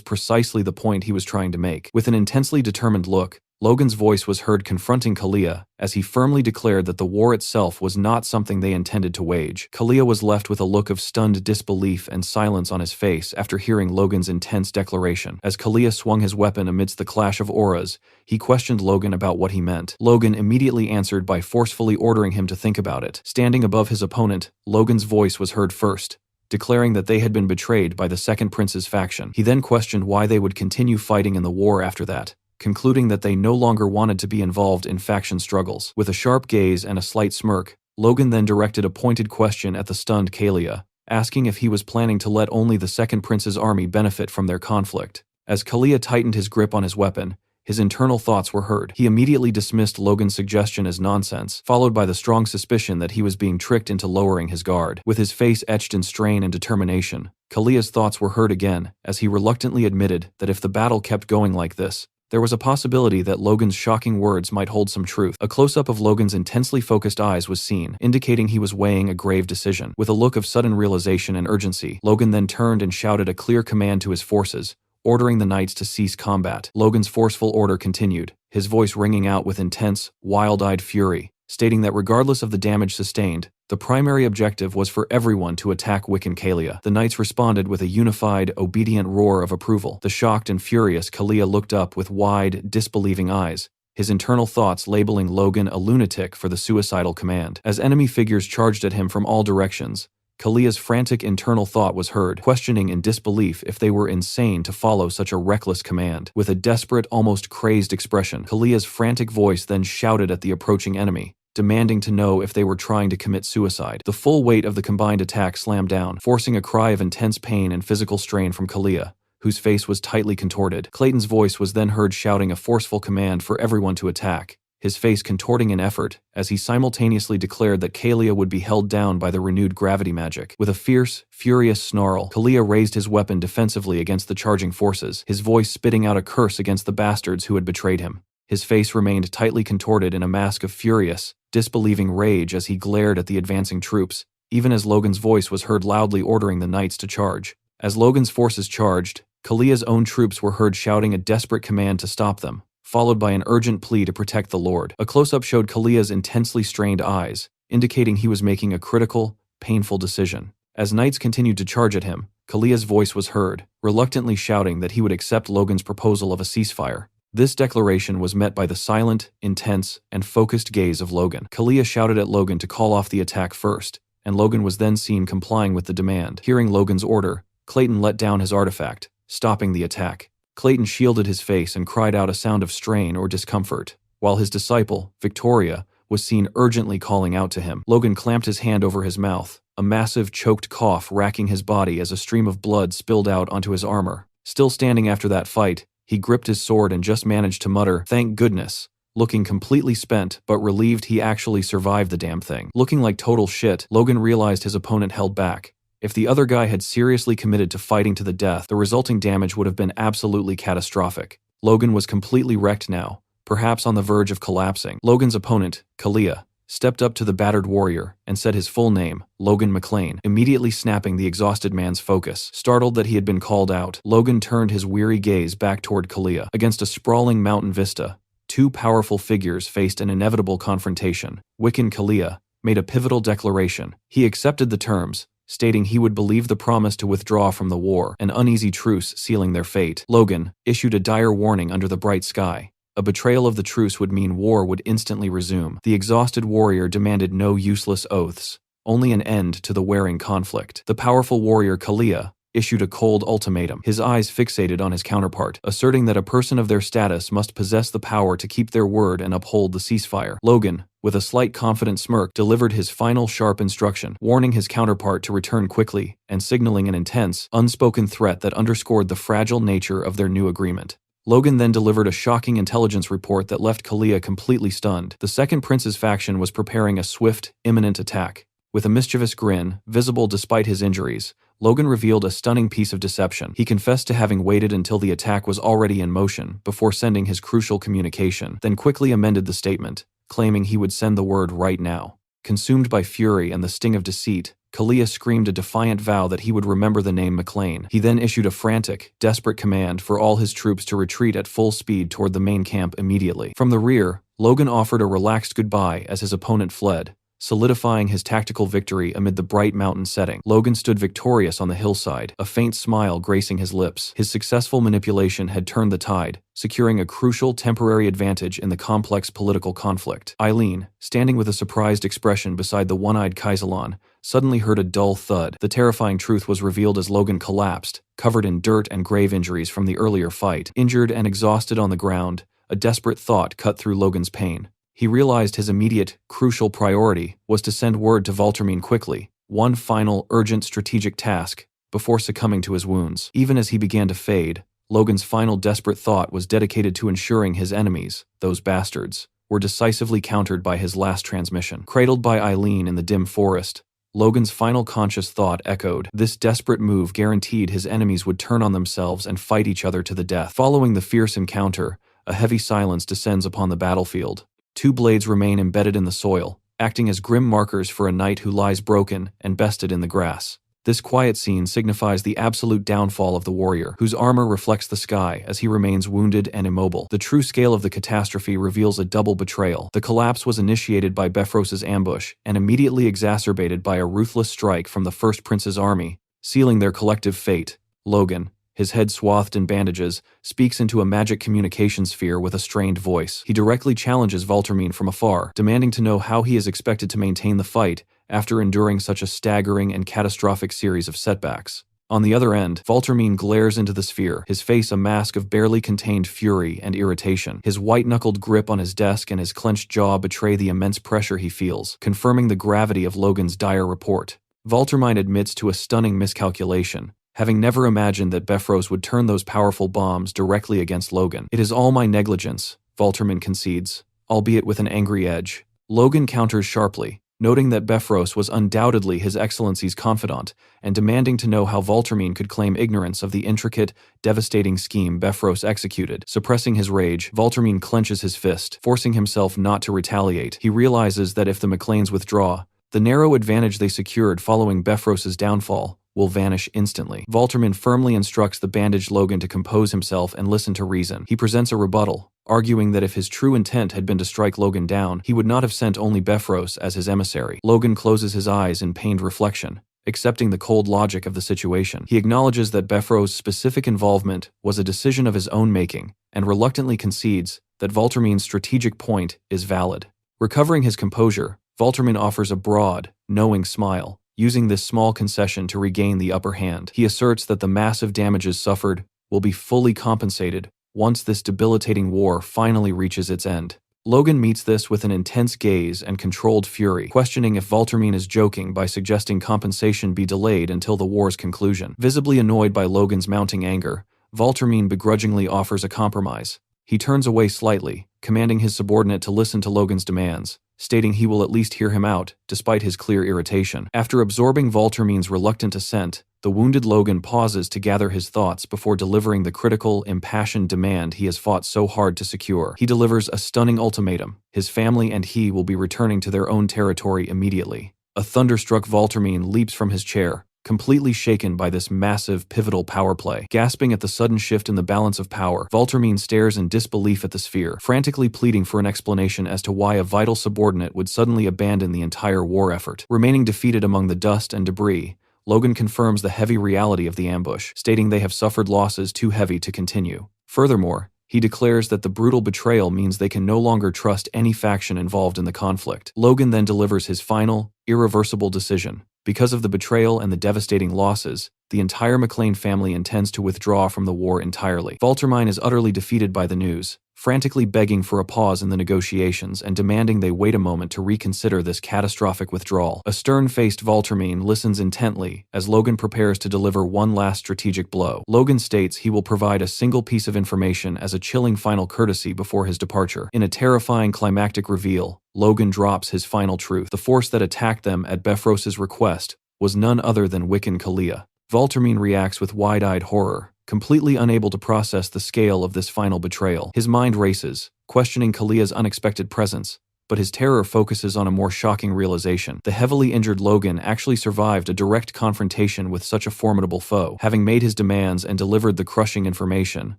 precisely the point he was trying to make. With an intensely determined look, Logan's voice was heard confronting Kalia, as he firmly declared that the war itself was not something they intended to wage. Kalia was left with a look of stunned disbelief and silence on his face after hearing Logan's intense declaration. As Kalia swung his weapon amidst the clash of auras, he questioned Logan about what he meant. Logan immediately answered by forcefully ordering him to think about it. Standing above his opponent, Logan's voice was heard first, declaring that they had been betrayed by the Second Prince's faction. He then questioned why they would continue fighting in the war after that, concluding that they no longer wanted to be involved in faction struggles. With a sharp gaze and a slight smirk, Logan then directed a pointed question at the stunned Kalia, asking if he was planning to let only the Second Prince's army benefit from their conflict. As Kalia tightened his grip on his weapon, his internal thoughts were heard. He immediately dismissed Logan's suggestion as nonsense, followed by the strong suspicion that he was being tricked into lowering his guard. With his face etched in strain and determination, Kalia's thoughts were heard again, as he reluctantly admitted that if the battle kept going like this, there was a possibility that Logan's shocking words might hold some truth. A close-up of Logan's intensely focused eyes was seen, indicating he was weighing a grave decision. With a look of sudden realization and urgency, Logan then turned and shouted a clear command to his forces, ordering the knights to cease combat. Logan's forceful order continued, his voice ringing out with intense, wild-eyed fury, stating that regardless of the damage sustained, the primary objective was for everyone to attack Wiccan Kalia. The knights responded with a unified, obedient roar of approval. The shocked and furious Kalia looked up with wide, disbelieving eyes, his internal thoughts labeling Logan a lunatic for the suicidal command. As enemy figures charged at him from all directions, Kalia's frantic internal thought was heard, questioning in disbelief if they were insane to follow such a reckless command. With a desperate, almost crazed expression, Kalia's frantic voice then shouted at the approaching enemy, demanding to know if they were trying to commit suicide. The full weight of the combined attack slammed down, forcing a cry of intense pain and physical strain from Kalia, whose face was tightly contorted. Clayton's voice was then heard shouting a forceful command for everyone to attack, his face contorting in effort as he simultaneously declared that Kalia would be held down by the renewed gravity magic. With a fierce, furious snarl, Kalia raised his weapon defensively against the charging forces, his voice spitting out a curse against the bastards who had betrayed him. His face remained tightly contorted in a mask of furious, disbelieving rage as he glared at the advancing troops, even as Logan's voice was heard loudly ordering the knights to charge. As Logan's forces charged, Kalia's own troops were heard shouting a desperate command to stop them, followed by an urgent plea to protect the Lord. A close-up showed Kalia's intensely strained eyes, indicating he was making a critical, painful decision. As knights continued to charge at him, Kalia's voice was heard, reluctantly shouting that he would accept Logan's proposal of a ceasefire. This declaration was met by the silent, intense, and focused gaze of Logan. Kalia shouted at Logan to call off the attack first, and Logan was then seen complying with the demand. Hearing Logan's order, Clayton let down his artifact, stopping the attack. Clayton shielded his face and cried out a sound of strain or discomfort, while his disciple, Victoria, was seen urgently calling out to him. Logan clamped his hand over his mouth, a massive choked cough racking his body as a stream of blood spilled out onto his armor. Still standing after that fight, he gripped his sword and just managed to mutter, "Thank goodness," looking completely spent but relieved he actually survived the damn thing. Looking like total shit, Logan realized his opponent held back. If the other guy had seriously committed to fighting to the death, the resulting damage would have been absolutely catastrophic. Logan was completely wrecked now, perhaps on the verge of collapsing. Logan's opponent, Kalia, stepped up to the battered warrior and said his full name, Logan McLean, immediately snapping the exhausted man's focus. Startled that he had been called out, Logan turned his weary gaze back toward Kalia. Against a sprawling mountain vista, two powerful figures faced an inevitable confrontation. Wiccan Kalia made a pivotal declaration. He accepted the terms, stating he would believe the promise to withdraw from the war, an uneasy truce sealing their fate. Logan issued a dire warning under the bright sky. A betrayal of the truce would mean war would instantly resume. The exhausted warrior demanded no useless oaths, only an end to the wearing conflict. The powerful warrior Kalia issued a cold ultimatum, his eyes fixated on his counterpart, asserting that a person of their status must possess the power to keep their word and uphold the ceasefire. Logan, with a slight confident smirk, delivered his final sharp instruction, warning his counterpart to return quickly and signaling an intense, unspoken threat that underscored the fragile nature of their new agreement. Logan then delivered a shocking intelligence report that left Kalia completely stunned. The Second Prince's faction was preparing a swift, imminent attack. With a mischievous grin, visible despite his injuries, Logan revealed a stunning piece of deception. He confessed to having waited until the attack was already in motion before sending his crucial communication, then quickly amended the statement, claiming he would send the word right now. Consumed by fury and the sting of deceit, Kalia screamed a defiant vow that he would remember the name McLean. He then issued a frantic, desperate command for all his troops to retreat at full speed toward the main camp immediately. From the rear, Logan offered a relaxed goodbye as his opponent fled, solidifying his tactical victory amid the bright mountain setting. Logan stood victorious on the hillside, a faint smile gracing his lips. His successful manipulation had turned the tide, securing a crucial temporary advantage in the complex political conflict. Eileen, standing with a surprised expression beside the one-eyed Kaisalan, suddenly heard a dull thud. The terrifying truth was revealed as Logan collapsed, covered in dirt and grave injuries from the earlier fight. Injured and exhausted on the ground, a desperate thought cut through Logan's pain. He realized his immediate, crucial priority was to send word to Valtermine quickly, one final, urgent strategic task, before succumbing to his wounds. Even as he began to fade, Logan's final desperate thought was dedicated to ensuring his enemies, those bastards, were decisively countered by his last transmission. Cradled by Eileen in the dim forest, Logan's final conscious thought echoed. This desperate move guaranteed his enemies would turn on themselves and fight each other to the death. Following the fierce encounter, a heavy silence descends upon the battlefield. Two blades remain embedded in the soil, acting as grim markers for a knight who lies broken and bested in the grass. This quiet scene signifies the absolute downfall of the warrior, whose armor reflects the sky as he remains wounded and immobile. The true scale of the catastrophe reveals a double betrayal. The collapse was initiated by Befros's ambush and immediately exacerbated by a ruthless strike from the First Prince's army, sealing their collective fate. Logan, his head swathed in bandages, speaks into a magic communication sphere with a strained voice. He directly challenges Valtermine from afar, demanding to know how he is expected to maintain the fight after enduring such a staggering and catastrophic series of setbacks. On the other end, Valtermine glares into the sphere, his face a mask of barely contained fury and irritation. His white-knuckled grip on his desk and his clenched jaw betray the immense pressure he feels, confirming the gravity of Logan's dire report. Valtermine admits to a stunning miscalculation, having never imagined that Bifrost would turn those powerful bombs directly against Logan. "It is all my negligence," Valtermine concedes, albeit with an angry edge. Logan counters sharply, noting that Bifrost was undoubtedly His Excellency's confidant, and demanding to know how Valtermine could claim ignorance of the intricate, devastating scheme Bifrost executed. Suppressing his rage, Valtermine clenches his fist, forcing himself not to retaliate. He realizes that if the McLeans withdraw, the narrow advantage they secured following Bifrost's downfall will vanish instantly. Valtermine firmly instructs the bandaged Logan to compose himself and listen to reason. He presents a rebuttal, arguing that if his true intent had been to strike Logan down, he would not have sent only Bifrost as his emissary. Logan closes his eyes in pained reflection, accepting the cold logic of the situation. He acknowledges that Bifrost's specific involvement was a decision of his own making, and reluctantly concedes that Valtermine's strategic point is valid. Recovering his composure, Valtermine offers a broad, knowing smile, using this small concession to regain the upper hand. He asserts that the massive damages suffered will be fully compensated once this debilitating war finally reaches its end. Logan meets this with an intense gaze and controlled fury, questioning if Valtermine is joking by suggesting compensation be delayed until the war's conclusion. Visibly annoyed by Logan's mounting anger, Valtermine begrudgingly offers a compromise. He turns away slightly, commanding his subordinate to listen to Logan's demands, stating he will at least hear him out, despite his clear irritation. After absorbing Valtermine's reluctant assent, the wounded Logan pauses to gather his thoughts before delivering the critical, impassioned demand he has fought so hard to secure. He delivers a stunning ultimatum. His family and he will be returning to their own territory immediately. A thunderstruck Valtermine leaps from his chair, completely shaken by this massive, pivotal power play. Gasping at the sudden shift in the balance of power, Valtermine stares in disbelief at the sphere, frantically pleading for an explanation as to why a vital subordinate would suddenly abandon the entire war effort. Remaining defeated among the dust and debris, Logan confirms the heavy reality of the ambush, stating they have suffered losses too heavy to continue. Furthermore, he declares that the brutal betrayal means they can no longer trust any faction involved in the conflict. Logan then delivers his final, irreversible decision. Because of the betrayal and the devastating losses, the entire McLean family intends to withdraw from the war entirely. Valtermine is utterly defeated by the news, frantically begging for a pause in the negotiations and demanding they wait a moment to reconsider this catastrophic withdrawal. A stern-faced Valtermine listens intently as Logan prepares to deliver one last strategic blow. Logan states he will provide a single piece of information as a chilling final courtesy before his departure. In a terrifying climactic reveal, Logan drops his final truth. The force that attacked them at Bifrost's request was none other than Wiccan Kalia. Valtermine reacts with wide-eyed horror, completely unable to process the scale of this final betrayal. His mind races, questioning Kalia's unexpected presence, but his terror focuses on a more shocking realization. The heavily injured Logan actually survived a direct confrontation with such a formidable foe. Having made his demands and delivered the crushing information,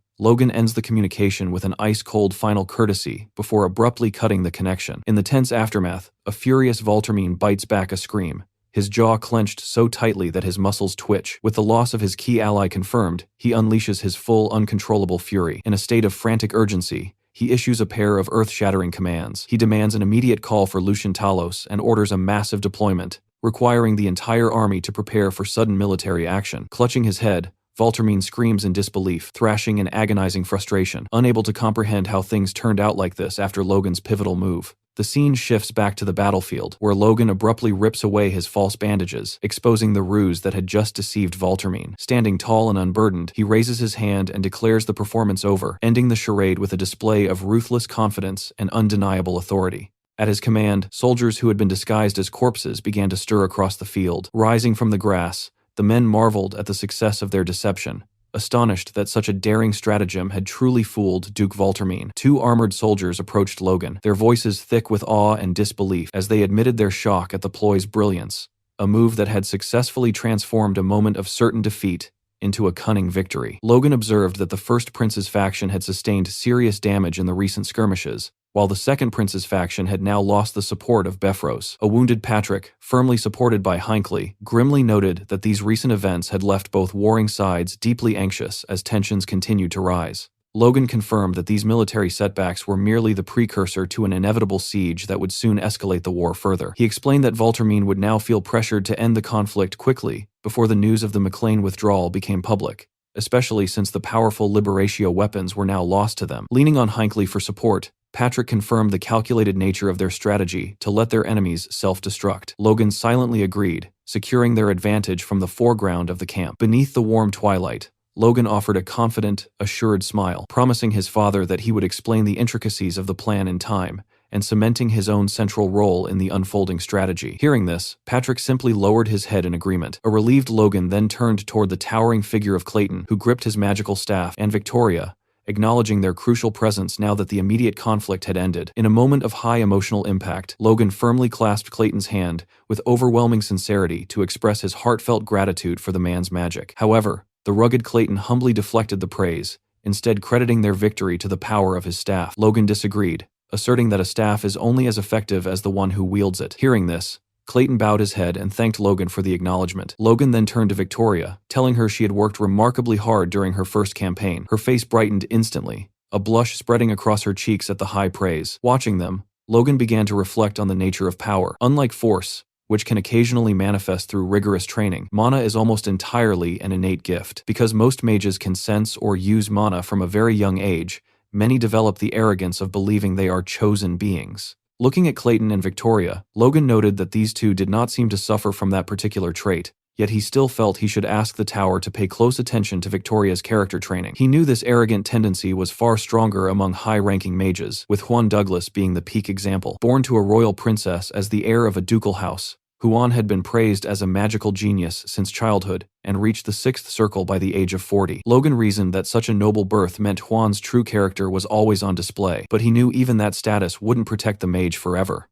Logan ends the communication with an ice-cold final courtesy before abruptly cutting the connection. In the tense aftermath, a furious Valtermine bites back a scream, his jaw clenched so tightly that his muscles twitch. With the loss of his key ally confirmed, he unleashes his full, uncontrollable fury. In a state of frantic urgency, he issues a pair of earth-shattering commands. He demands an immediate call for Lucian Talos and orders a massive deployment, requiring the entire army to prepare for sudden military action. Clutching his head, Valtermine screams in disbelief, thrashing in agonizing frustration, unable to comprehend how things turned out like this after Logan's pivotal move. The scene shifts back to the battlefield, where Logan abruptly rips away his false bandages, exposing the ruse that had just deceived Valtermine. Standing tall and unburdened, he raises his hand and declares the performance over, ending the charade with a display of ruthless confidence and undeniable authority. At his command, soldiers who had been disguised as corpses began to stir across the field. Rising from the grass, the men marveled at the success of their deception, astonished that such a daring stratagem had truly fooled Duke Valtermine. Two armored soldiers approached Logan, their voices thick with awe and disbelief as they admitted their shock at the ploy's brilliance, a move that had successfully transformed a moment of certain defeat into a cunning victory. Logan observed that the First Prince's faction had sustained serious damage in the recent skirmishes, while the second prince's faction had now lost the support of Befros. A wounded Patrick, firmly supported by Hinckley, grimly noted that these recent events had left both warring sides deeply anxious as tensions continued to rise. Logan confirmed that these military setbacks were merely the precursor to an inevitable siege that would soon escalate the war further. He explained that Valtermine would now feel pressured to end the conflict quickly before the news of the McLean withdrawal became public, especially since the powerful Liberatio weapons were now lost to them. Leaning on Hinckley for support, Patrick confirmed the calculated nature of their strategy to let their enemies self-destruct. Logan silently agreed, securing their advantage from the foreground of the camp. Beneath the warm twilight, Logan offered a confident, assured smile, promising his father that he would explain the intricacies of the plan in time, and cementing his own central role in the unfolding strategy. Hearing this, Patrick simply lowered his head in agreement. A relieved Logan then turned toward the towering figure of Clayton, who gripped his magical staff, and Victoria, acknowledging their crucial presence now that the immediate conflict had ended. In a moment of high emotional impact, Logan firmly clasped Clayton's hand with overwhelming sincerity to express his heartfelt gratitude for the man's magic. However, the rugged Clayton humbly deflected the praise, instead crediting their victory to the power of his staff. Logan disagreed, asserting that a staff is only as effective as the one who wields it. Hearing this, Clayton bowed his head and thanked Logan for the acknowledgement. Logan then turned to Victoria, telling her she had worked remarkably hard during her first campaign. Her face brightened instantly, a blush spreading across her cheeks at the high praise. Watching them, Logan began to reflect on the nature of power. Unlike force, which can occasionally manifest through rigorous training, mana is almost entirely an innate gift. Because most mages can sense or use mana from a very young age, many develop the arrogance of believing they are chosen beings. Looking at Clayton and Victoria, Logan noted that these two did not seem to suffer from that particular trait, yet he still felt he should ask the tower to pay close attention to Victoria's character training. He knew this arrogant tendency was far stronger among high-ranking mages, with Juan Douglas being the peak example. Born to a royal princess as the heir of a ducal house, Juan had been praised as a magical genius since childhood and reached the 6th circle by the age of 40. Logan reasoned that such a noble birth meant Juan's true character was always on display, but he knew even that status wouldn't protect the mage forever.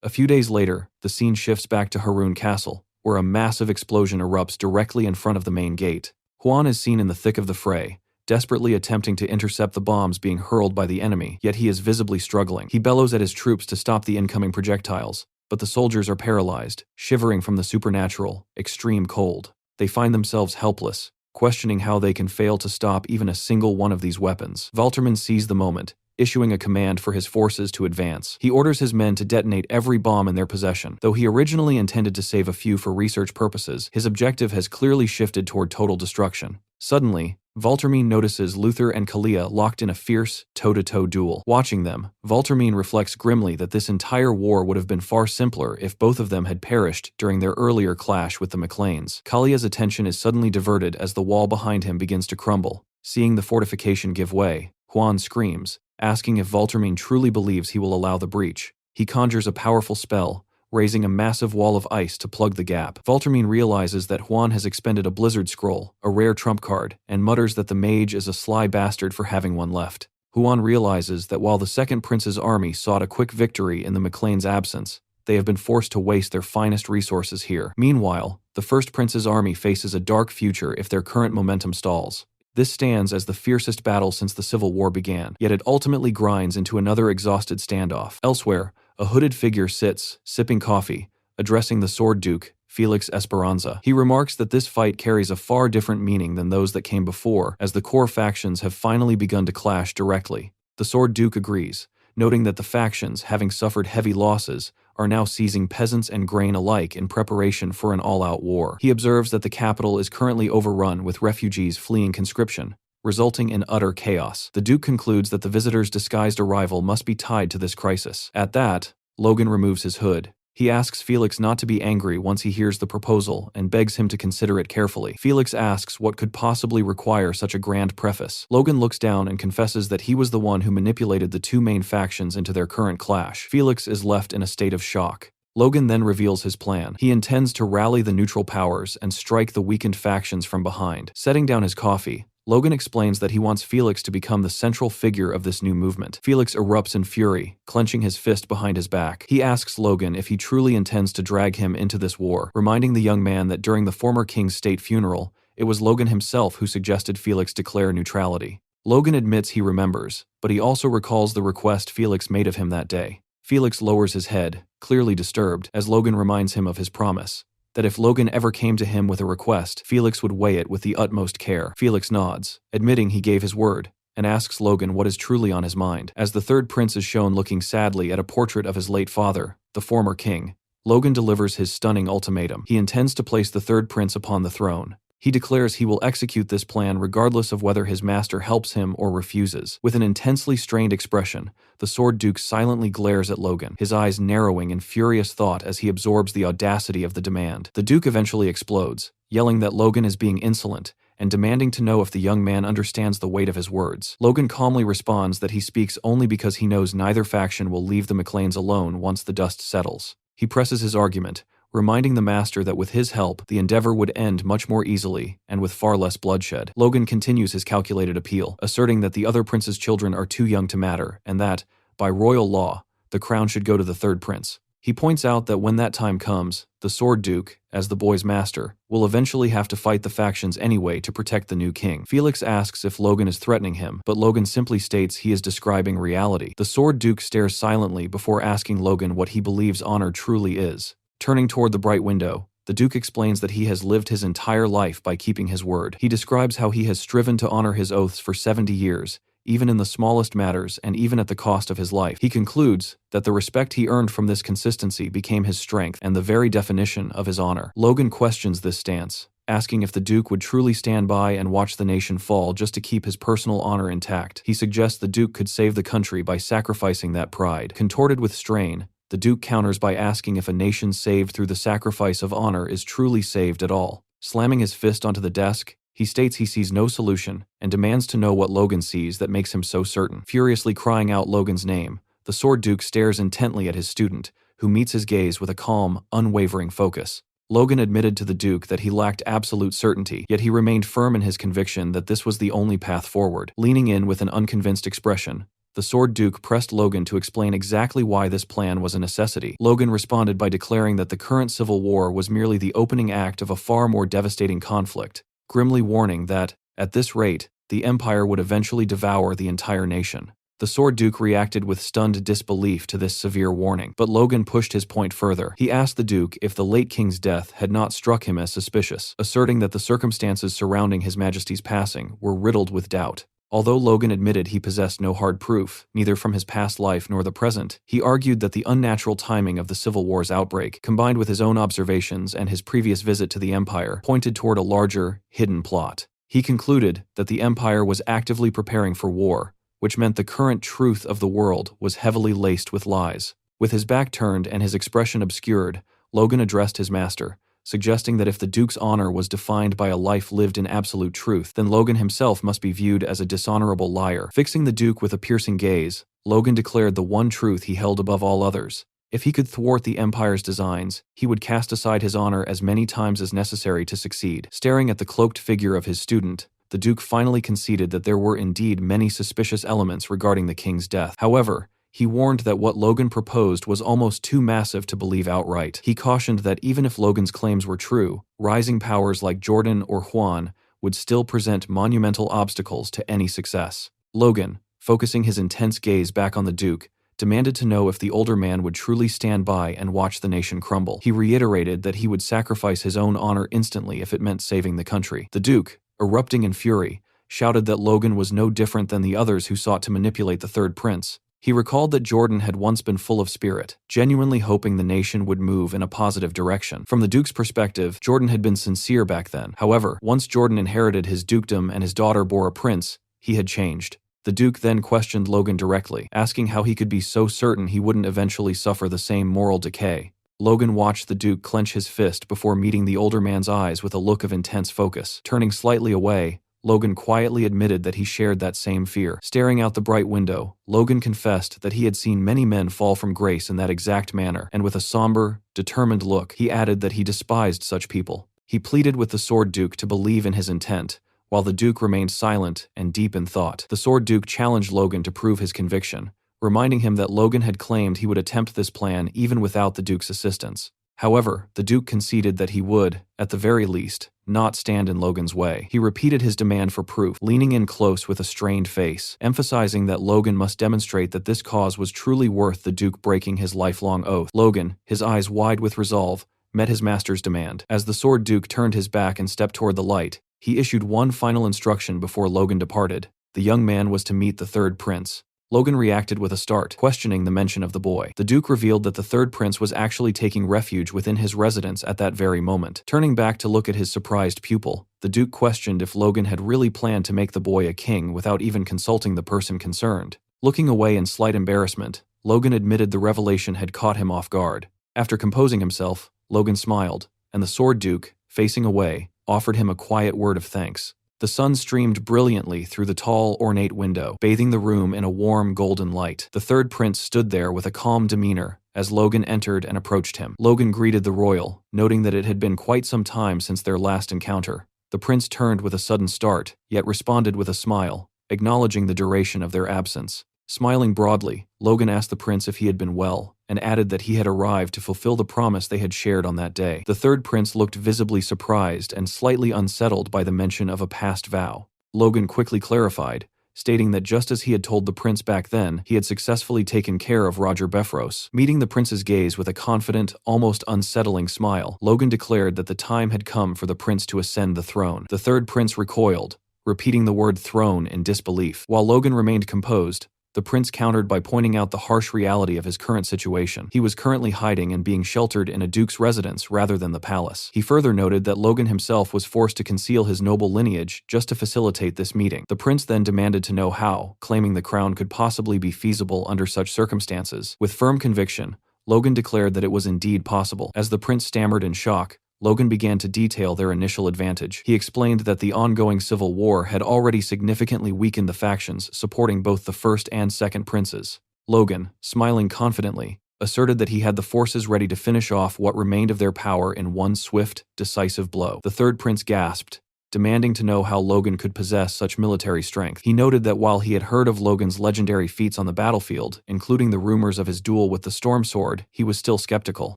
A few days later, the scene shifts back to Haroun Castle, where a massive explosion erupts directly in front of the main gate. Juan is seen in the thick of the fray, desperately attempting to intercept the bombs being hurled by the enemy, yet he is visibly struggling. He bellows at his troops to stop the incoming projectiles, but the soldiers are paralyzed, shivering from the supernatural, extreme cold. They find themselves helpless, questioning how they can fail to stop even a single one of these weapons. Valtermine sees the moment, issuing a command for his forces to advance. He orders his men to detonate every bomb in their possession. Though he originally intended to save a few for research purposes, his objective has clearly shifted toward total destruction. Suddenly, Valtermine notices Luther and Kalia locked in a fierce, toe-to-toe duel. Watching them, Valtermine reflects grimly that this entire war would have been far simpler if both of them had perished during their earlier clash with the McLeans. Kalia's attention is suddenly diverted as the wall behind him begins to crumble. Seeing the fortification give way, Juan screams, asking if Valtermine truly believes he will allow the breach. He conjures a powerful spell, raising a massive wall of ice to plug the gap. Valtermine realizes that Juan has expended a Blizzard Scroll, a rare trump card, and mutters that the mage is a sly bastard for having one left. Juan realizes that while the second prince's army sought a quick victory in the McLean's absence, they have been forced to waste their finest resources here. Meanwhile, the first prince's army faces a dark future if their current momentum stalls. This stands as the fiercest battle since the Civil War began, yet it ultimately grinds into another exhausted standoff. Elsewhere, a hooded figure sits, sipping coffee, addressing the Sword Duke, Felix Esperanza. He remarks that this fight carries a far different meaning than those that came before, as the core factions have finally begun to clash directly. The Sword Duke agrees, noting that the factions, having suffered heavy losses, are now seizing peasants and grain alike in preparation for an all-out war. He observes that the capital is currently overrun with refugees fleeing conscription, resulting in utter chaos. The Duke concludes that the visitor's disguised arrival must be tied to this crisis. At that, Logan removes his hood. He asks Felix not to be angry once he hears the proposal and begs him to consider it carefully. Felix asks what could possibly require such a grand preface. Logan looks down and confesses that he was the one who manipulated the two main factions into their current clash. Felix is left in a state of shock. Logan then reveals his plan. He intends to rally the neutral powers and strike the weakened factions from behind. Setting down his coffee, Logan explains that he wants Felix to become the central figure of this new movement. Felix erupts in fury, clenching his fist behind his back. He asks Logan if he truly intends to drag him into this war, reminding the young man that during the former king's state funeral, it was Logan himself who suggested Felix declare neutrality. Logan admits he remembers, but he also recalls the request Felix made of him that day. Felix lowers his head, clearly disturbed, as Logan reminds him of his promise, that if Logan ever came to him with a request, Felix would weigh it with the utmost care. Felix nods, admitting he gave his word, and asks Logan what is truly on his mind. As the third prince is shown looking sadly at a portrait of his late father, the former king, Logan delivers his stunning ultimatum. He intends to place the third prince upon the throne. He declares he will execute this plan regardless of whether his master helps him or refuses. With an intensely strained expression, the Sword Duke silently glares at Logan, his eyes narrowing in furious thought as he absorbs the audacity of the demand. The Duke eventually explodes, yelling that Logan is being insolent, and demanding to know if the young man understands the weight of his words. Logan calmly responds that he speaks only because he knows neither faction will leave the McLeans alone once the dust settles. He presses his argument, reminding the master that with his help, the endeavor would end much more easily and with far less bloodshed. Logan continues his calculated appeal, asserting that the other prince's children are too young to matter and that, by royal law, the crown should go to the third prince. He points out that when that time comes, the Sword Duke, as the boy's master, will eventually have to fight the factions anyway to protect the new king. Felix asks if Logan is threatening him, but Logan simply states he is describing reality. The Sword Duke stares silently before asking Logan what he believes honor truly is. Turning toward the bright window, the Duke explains that he has lived his entire life by keeping his word. He describes how he has striven to honor his oaths for 70 years, even in the smallest matters and even at the cost of his life. He concludes that the respect he earned from this consistency became his strength and the very definition of his honor. Logan questions this stance, asking if the Duke would truly stand by and watch the nation fall just to keep his personal honor intact. He suggests the Duke could save the country by sacrificing that pride. Contorted with strain, the Duke counters by asking if a nation saved through the sacrifice of honor is truly saved at all. Slamming his fist onto the desk, he states he sees no solution and demands to know what Logan sees that makes him so certain. Furiously crying out Logan's name, the Sword Duke stares intently at his student, who meets his gaze with a calm, unwavering focus. Logan admitted to the Duke that he lacked absolute certainty, yet he remained firm in his conviction that this was the only path forward. Leaning in with an unconvinced expression, the Sword Duke pressed Logan to explain exactly why this plan was a necessity. Logan responded by declaring that the current civil war was merely the opening act of a far more devastating conflict, grimly warning that, at this rate, the Empire would eventually devour the entire nation. The Sword Duke reacted with stunned disbelief to this severe warning, but Logan pushed his point further. He asked the Duke if the late king's death had not struck him as suspicious, asserting that the circumstances surrounding His Majesty's passing were riddled with doubt. Although Logan admitted he possessed no hard proof, neither from his past life nor the present, he argued that the unnatural timing of the Civil War's outbreak, combined with his own observations and his previous visit to the Empire, pointed toward a larger, hidden plot. He concluded that the Empire was actively preparing for war, which meant the current truth of the world was heavily laced with lies. With his back turned and his expression obscured, Logan addressed his master, suggesting that if the Duke's honor was defined by a life lived in absolute truth, then Logan himself must be viewed as a dishonorable liar. Fixing the Duke with a piercing gaze, Logan declared the one truth he held above all others. If he could thwart the Empire's designs, he would cast aside his honor as many times as necessary to succeed. Staring at the cloaked figure of his student, the Duke finally conceded that there were indeed many suspicious elements regarding the king's death. However, he warned that what Logan proposed was almost too massive to believe outright. He cautioned that even if Logan's claims were true, rising powers like Jordan or Juan would still present monumental obstacles to any success. Logan, focusing his intense gaze back on the Duke, demanded to know if the older man would truly stand by and watch the nation crumble. He reiterated that he would sacrifice his own honor instantly if it meant saving the country. The Duke, erupting in fury, shouted that Logan was no different than the others who sought to manipulate the third prince. He recalled that Jordan had once been full of spirit, genuinely hoping the nation would move in a positive direction. From the Duke's perspective, Jordan had been sincere back then. However, once Jordan inherited his dukedom and his daughter bore a prince, he had changed. The Duke then questioned Logan directly, asking how he could be so certain he wouldn't eventually suffer the same moral decay. Logan watched the Duke clench his fist before meeting the older man's eyes with a look of intense focus. Turning slightly away, Logan quietly admitted that he shared that same fear. Staring out the bright window, Logan confessed that he had seen many men fall from grace in that exact manner, and with a somber, determined look, he added that he despised such people. He pleaded with the Sword Duke to believe in his intent, while the Duke remained silent and deep in thought. The Sword Duke challenged Logan to prove his conviction, reminding him that Logan had claimed he would attempt this plan even without the Duke's assistance. However, the Duke conceded that he would, at the very least, not stand in Logan's way. He repeated his demand for proof, leaning in close with a strained face, emphasizing that Logan must demonstrate that this cause was truly worth the Duke breaking his lifelong oath. Logan, his eyes wide with resolve, met his master's demand. As the Sword Duke turned his back and stepped toward the light, he issued one final instruction before Logan departed. The young man was to meet the third prince. Logan reacted with a start, questioning the mention of the boy. The Duke revealed that the third prince was actually taking refuge within his residence at that very moment. Turning back to look at his surprised pupil, the Duke questioned if Logan had really planned to make the boy a king without even consulting the person concerned. Looking away in slight embarrassment, Logan admitted the revelation had caught him off guard. After composing himself, Logan smiled, and the Sword Duke, facing away, offered him a quiet word of thanks. The sun streamed brilliantly through the tall, ornate window, bathing the room in a warm, golden light. The third prince stood there with a calm demeanor as Logan entered and approached him. Logan greeted the royal, noting that it had been quite some time since their last encounter. The prince turned with a sudden start, yet responded with a smile, acknowledging the duration of their absence. Smiling broadly, Logan asked the prince if he had been well, and added that he had arrived to fulfill the promise they had shared on that day. The third prince looked visibly surprised and slightly unsettled by the mention of a past vow. Logan quickly clarified, stating that just as he had told the prince back then, he had successfully taken care of Roger Befros. Meeting the prince's gaze with a confident, almost unsettling smile, Logan declared that the time had come for the prince to ascend the throne. The third prince recoiled, repeating the word throne in disbelief. While Logan remained composed, the prince countered by pointing out the harsh reality of his current situation. He was currently hiding and being sheltered in a duke's residence rather than the palace. He further noted that Logan himself was forced to conceal his noble lineage just to facilitate this meeting. The prince then demanded to know how, claiming the crown could possibly be feasible under such circumstances. With firm conviction, Logan declared that it was indeed possible. As the prince stammered in shock, Logan began to detail their initial advantage. He explained that the ongoing civil war had already significantly weakened the factions supporting both the first and second princes. Logan, smiling confidently, asserted that he had the forces ready to finish off what remained of their power in one swift, decisive blow. The third prince gasped, demanding to know how Logan could possess such military strength. He noted that while he had heard of Logan's legendary feats on the battlefield, including the rumors of his duel with the Storm Sword, he was still skeptical.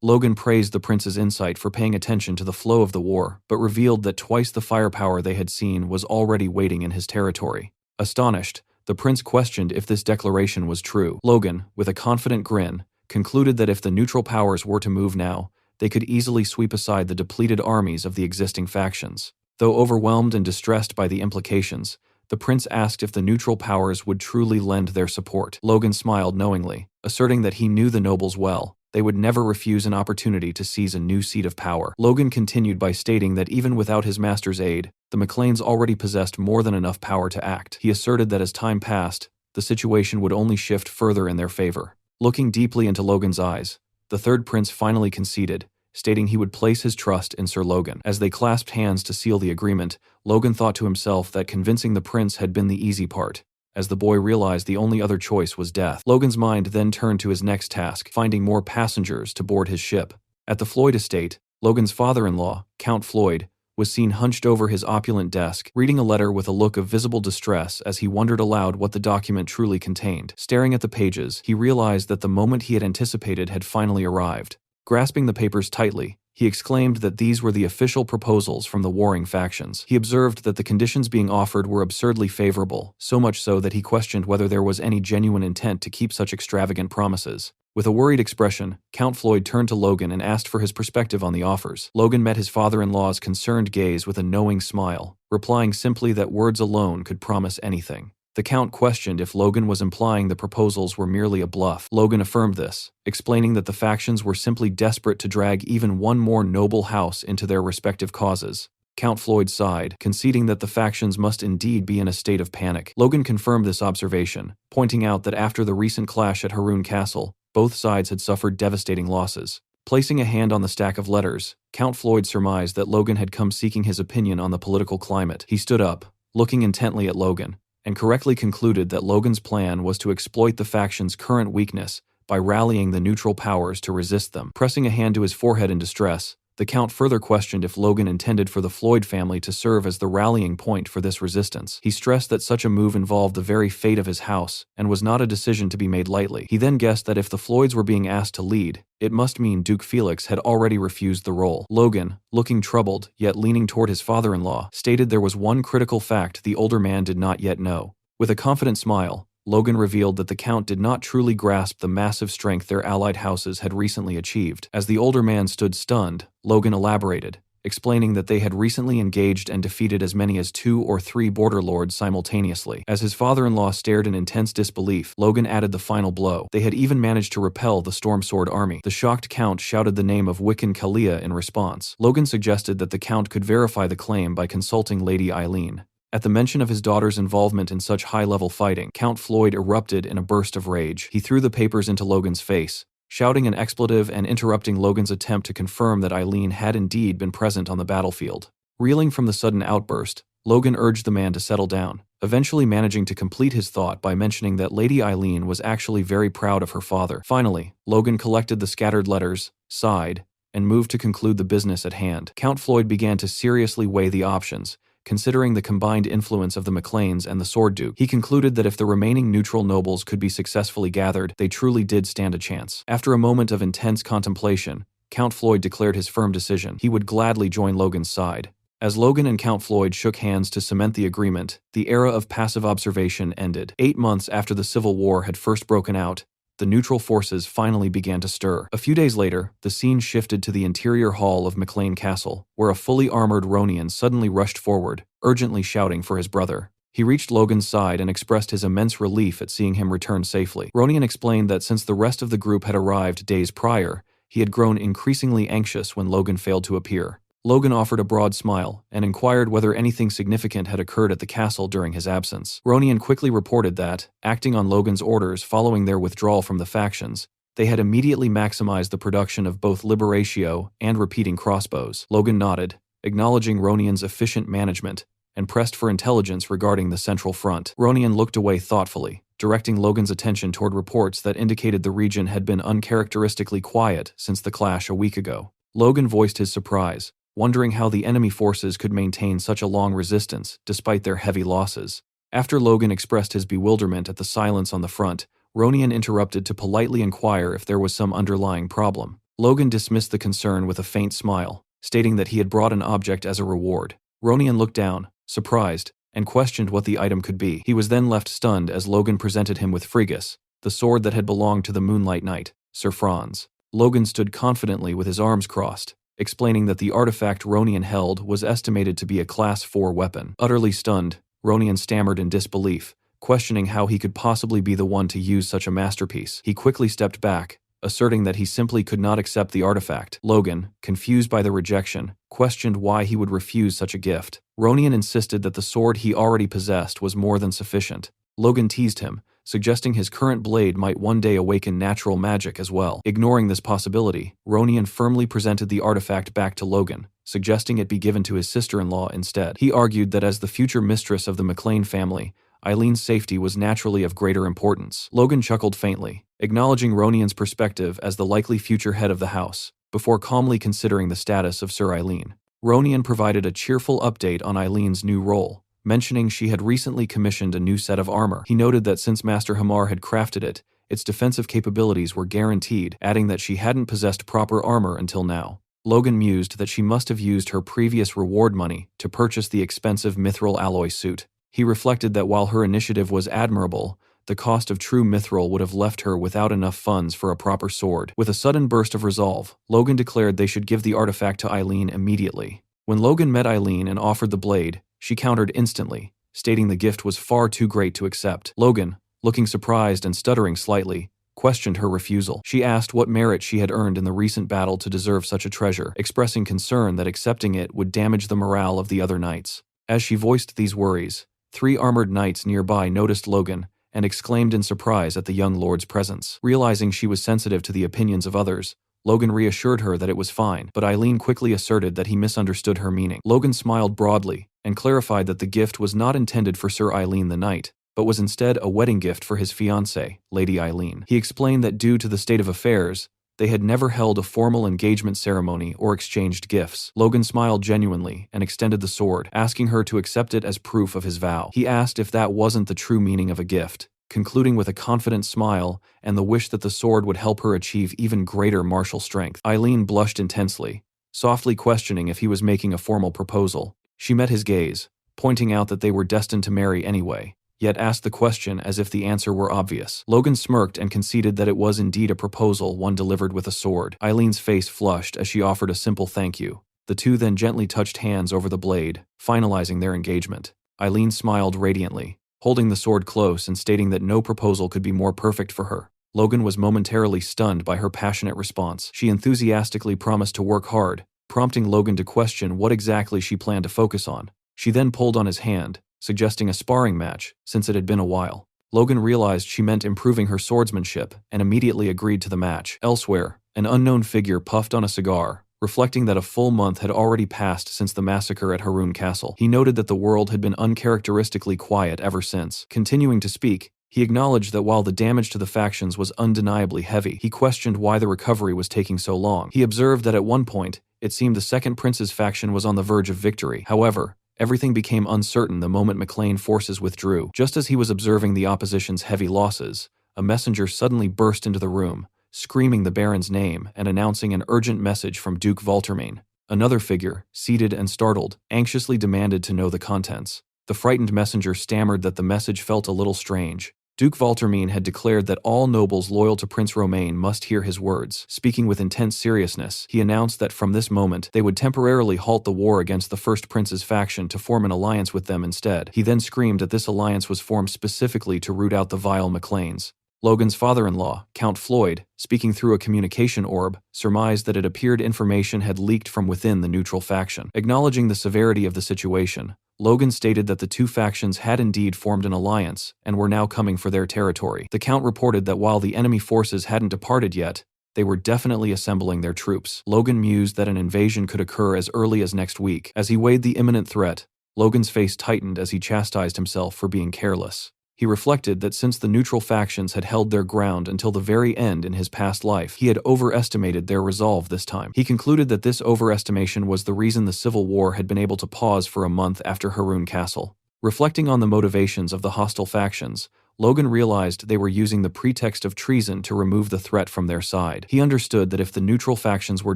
Logan praised the prince's insight for paying attention to the flow of the war, but revealed that twice the firepower they had seen was already waiting in his territory. Astonished, the prince questioned if this declaration was true. Logan, with a confident grin, concluded that if the neutral powers were to move now, they could easily sweep aside the depleted armies of the existing factions. Though overwhelmed and distressed by the implications, the prince asked if the neutral powers would truly lend their support. Logan smiled knowingly, asserting that he knew the nobles well. They would never refuse an opportunity to seize a new seat of power. Logan continued by stating that even without his master's aid, the McLeans already possessed more than enough power to act. He asserted that as time passed, the situation would only shift further in their favor. Looking deeply into Logan's eyes, the third prince finally conceded, stating he would place his trust in Sir Logan. As they clasped hands to seal the agreement, Logan thought to himself that convincing the prince had been the easy part, as the boy realized the only other choice was death. Logan's mind then turned to his next task, finding more passengers to board his ship. At the Floyd estate, Logan's father-in-law, Count Floyd, was seen hunched over his opulent desk, reading a letter with a look of visible distress as he wondered aloud what the document truly contained. Staring at the pages, he realized that the moment he had anticipated had finally arrived. Grasping the papers tightly, he exclaimed that these were the official proposals from the warring factions. He observed that the conditions being offered were absurdly favorable, so much so that he questioned whether there was any genuine intent to keep such extravagant promises. With a worried expression, Count Floyd turned to Logan and asked for his perspective on the offers. Logan met his father-in-law's concerned gaze with a knowing smile, replying simply that words alone could promise anything. The Count questioned if Logan was implying the proposals were merely a bluff. Logan affirmed this, explaining that the factions were simply desperate to drag even one more noble house into their respective causes. Count Floyd sighed, conceding that the factions must indeed be in a state of panic. Logan confirmed this observation, pointing out that after the recent clash at Haroun Castle, both sides had suffered devastating losses. Placing a hand on the stack of letters, Count Floyd surmised that Logan had come seeking his opinion on the political climate. He stood up, looking intently at Logan, and correctly concluded that Logan's plan was to exploit the faction's current weakness by rallying the neutral powers to resist them. Pressing a hand to his forehead in distress, The Count further questioned if Logan intended for the Floyd family to serve as the rallying point for this resistance. He stressed that such a move involved the very fate of his house and was not a decision to be made lightly. He then guessed that if the Floyds were being asked to lead, it must mean Duke Felix had already refused the role. Logan, looking troubled yet leaning toward his father-in-law, stated there was one critical fact the older man did not yet know. With a confident smile, Logan revealed that the Count did not truly grasp the massive strength their allied houses had recently achieved. As the older man stood stunned, Logan elaborated, explaining that they had recently engaged and defeated as many as 2 or 3 border lords simultaneously. As his father-in-law stared in intense disbelief, Logan added the final blow. They had even managed to repel the Storm Sword army. The shocked Count shouted the name of Wiccan Kalia in response. Logan suggested that the Count could verify the claim by consulting Lady Eileen. At the mention of his daughter's involvement in such high-level fighting, Count Floyd erupted in a burst of rage. He threw the papers into Logan's face, shouting an expletive and interrupting Logan's attempt to confirm that Eileen had indeed been present on the battlefield. Reeling from the sudden outburst, Logan urged the man to settle down, eventually managing to complete his thought by mentioning that Lady Eileen was actually very proud of her father. Finally, Logan collected the scattered letters, sighed, and moved to conclude the business at hand. Count Floyd began to seriously weigh the options. Considering the combined influence of the McLeans and the Sword Duke, he concluded that if the remaining neutral nobles could be successfully gathered, they truly did stand a chance. After a moment of intense contemplation, Count Floyd declared his firm decision. He would gladly join Logan's side. As Logan and Count Floyd shook hands to cement the agreement, the era of passive observation ended. 8 months after the Civil War had first broken out, the neutral forces finally began to stir. A few days later, the scene shifted to the interior hall of McLean Castle, where a fully armored Ronian suddenly rushed forward, urgently shouting for his brother. He reached Logan's side and expressed his immense relief at seeing him return safely. Ronian explained that since the rest of the group had arrived days prior, he had grown increasingly anxious when Logan failed to appear. Logan offered a broad smile and inquired whether anything significant had occurred at the castle during his absence. Ronian quickly reported that, acting on Logan's orders following their withdrawal from the factions, they had immediately maximized the production of both Liberatio and repeating crossbows. Logan nodded, acknowledging Ronian's efficient management, and pressed for intelligence regarding the Central Front. Ronian looked away thoughtfully, directing Logan's attention toward reports that indicated the region had been uncharacteristically quiet since the clash a week ago. Logan voiced his surprise, wondering how the enemy forces could maintain such a long resistance despite their heavy losses. After Logan expressed his bewilderment at the silence on the front, Ronian interrupted to politely inquire if there was some underlying problem. Logan dismissed the concern with a faint smile, stating that he had brought an object as a reward. Ronian looked down, surprised, and questioned what the item could be. He was then left stunned as Logan presented him with Frigus, the sword that had belonged to the Moonlight Knight, Sir Franz. Logan stood confidently with his arms crossed, explaining that the artifact Ronian held was estimated to be a Class 4 weapon. Utterly stunned, Ronian stammered in disbelief, questioning how he could possibly be the one to use such a masterpiece. He quickly stepped back, asserting that he simply could not accept the artifact. Logan, confused by the rejection, questioned why he would refuse such a gift. Ronian insisted that the sword he already possessed was more than sufficient. Logan teased him, suggesting his current blade might one day awaken natural magic as well. Ignoring this possibility, Ronian firmly presented the artifact back to Logan, suggesting it be given to his sister-in-law instead. He argued that as the future mistress of the McLean family, Eileen's safety was naturally of greater importance. Logan chuckled faintly, acknowledging Ronian's perspective as the likely future head of the house, before calmly considering the status of Sir Eileen. Ronian provided a cheerful update on Eileen's new role, mentioning she had recently commissioned a new set of armor. He noted that since Master Hamar had crafted it, its defensive capabilities were guaranteed, adding that she hadn't possessed proper armor until now. Logan mused that she must have used her previous reward money to purchase the expensive mithril alloy suit. He reflected that while her initiative was admirable, the cost of true mithril would have left her without enough funds for a proper sword. With a sudden burst of resolve, Logan declared they should give the artifact to Eileen immediately. When Logan met Eileen and offered the blade, she countered instantly, stating the gift was far too great to accept. Logan, looking surprised and stuttering slightly, questioned her refusal. She asked what merit she had earned in the recent battle to deserve such a treasure, expressing concern that accepting it would damage the morale of the other knights. As she voiced these worries, 3 armored knights nearby noticed Logan and exclaimed in surprise at the young lord's presence. Realizing she was sensitive to the opinions of others, Logan reassured her that it was fine, but Eileen quickly asserted that he misunderstood her meaning. Logan smiled broadly and clarified that the gift was not intended for Sir Eileen the Knight, but was instead a wedding gift for his fiancée, Lady Eileen. He explained that due to the state of affairs, They had never held a formal engagement ceremony or exchanged gifts. Logan smiled genuinely and extended the sword, asking her to accept it as proof of his vow. He asked if that wasn't the true meaning of a gift, concluding with a confident smile and the wish that the sword would help her achieve even greater martial strength. Eileen blushed intensely, softly questioning if he was making a formal proposal. She met his gaze, pointing out that they were destined to marry anyway, yet asked the question as if the answer were obvious. Logan smirked and conceded that it was indeed a proposal, one delivered with a sword. Eileen's face flushed as she offered a simple thank you. The two then gently touched hands over the blade, finalizing their engagement. Eileen smiled radiantly, holding the sword close and stating that no proposal could be more perfect for her. Logan was momentarily stunned by her passionate response. She enthusiastically promised to work hard, prompting Logan to question what exactly she planned to focus on. She then pulled on his hand, suggesting a sparring match, since it had been a while. Logan realized she meant improving her swordsmanship and immediately agreed to the match. Elsewhere, an unknown figure puffed on a cigar, reflecting that a full month had already passed since the massacre at Haroun Castle. He noted that the world had been uncharacteristically quiet ever since. Continuing to speak, he acknowledged that while the damage to the factions was undeniably heavy, he questioned why the recovery was taking so long. He observed that at one point, it seemed the Second Prince's faction was on the verge of victory. However, everything became uncertain the moment McLean forces withdrew. Just as he was observing the opposition's heavy losses, a messenger suddenly burst into the room, screaming the Baron's name and announcing an urgent message from Duke Valtermain. Another figure, seated and startled, anxiously demanded to know the contents. The frightened messenger stammered that the message felt a little strange. Duke Valtermain had declared that all nobles loyal to Prince Romain must hear his words. Speaking with intense seriousness, he announced that from this moment, they would temporarily halt the war against the First Prince's faction to form an alliance with them instead. He then screamed that this alliance was formed specifically to root out the vile McLeans. Logan's father-in-law, Count Floyd, speaking through a communication orb, surmised that it appeared information had leaked from within the neutral faction. Acknowledging the severity of the situation, Logan stated that the two factions had indeed formed an alliance and were now coming for their territory. The Count reported that while the enemy forces hadn't departed yet, they were definitely assembling their troops. Logan mused that an invasion could occur as early as next week. As he weighed the imminent threat, Logan's face tightened as he chastised himself for being careless. He reflected that since the neutral factions had held their ground until the very end in his past life, he had overestimated their resolve this time. He concluded that this overestimation was the reason the civil war had been able to pause for a month after Haroun Castle. Reflecting on the motivations of the hostile factions, Logan realized they were using the pretext of treason to remove the threat from their side. He understood that if the neutral factions were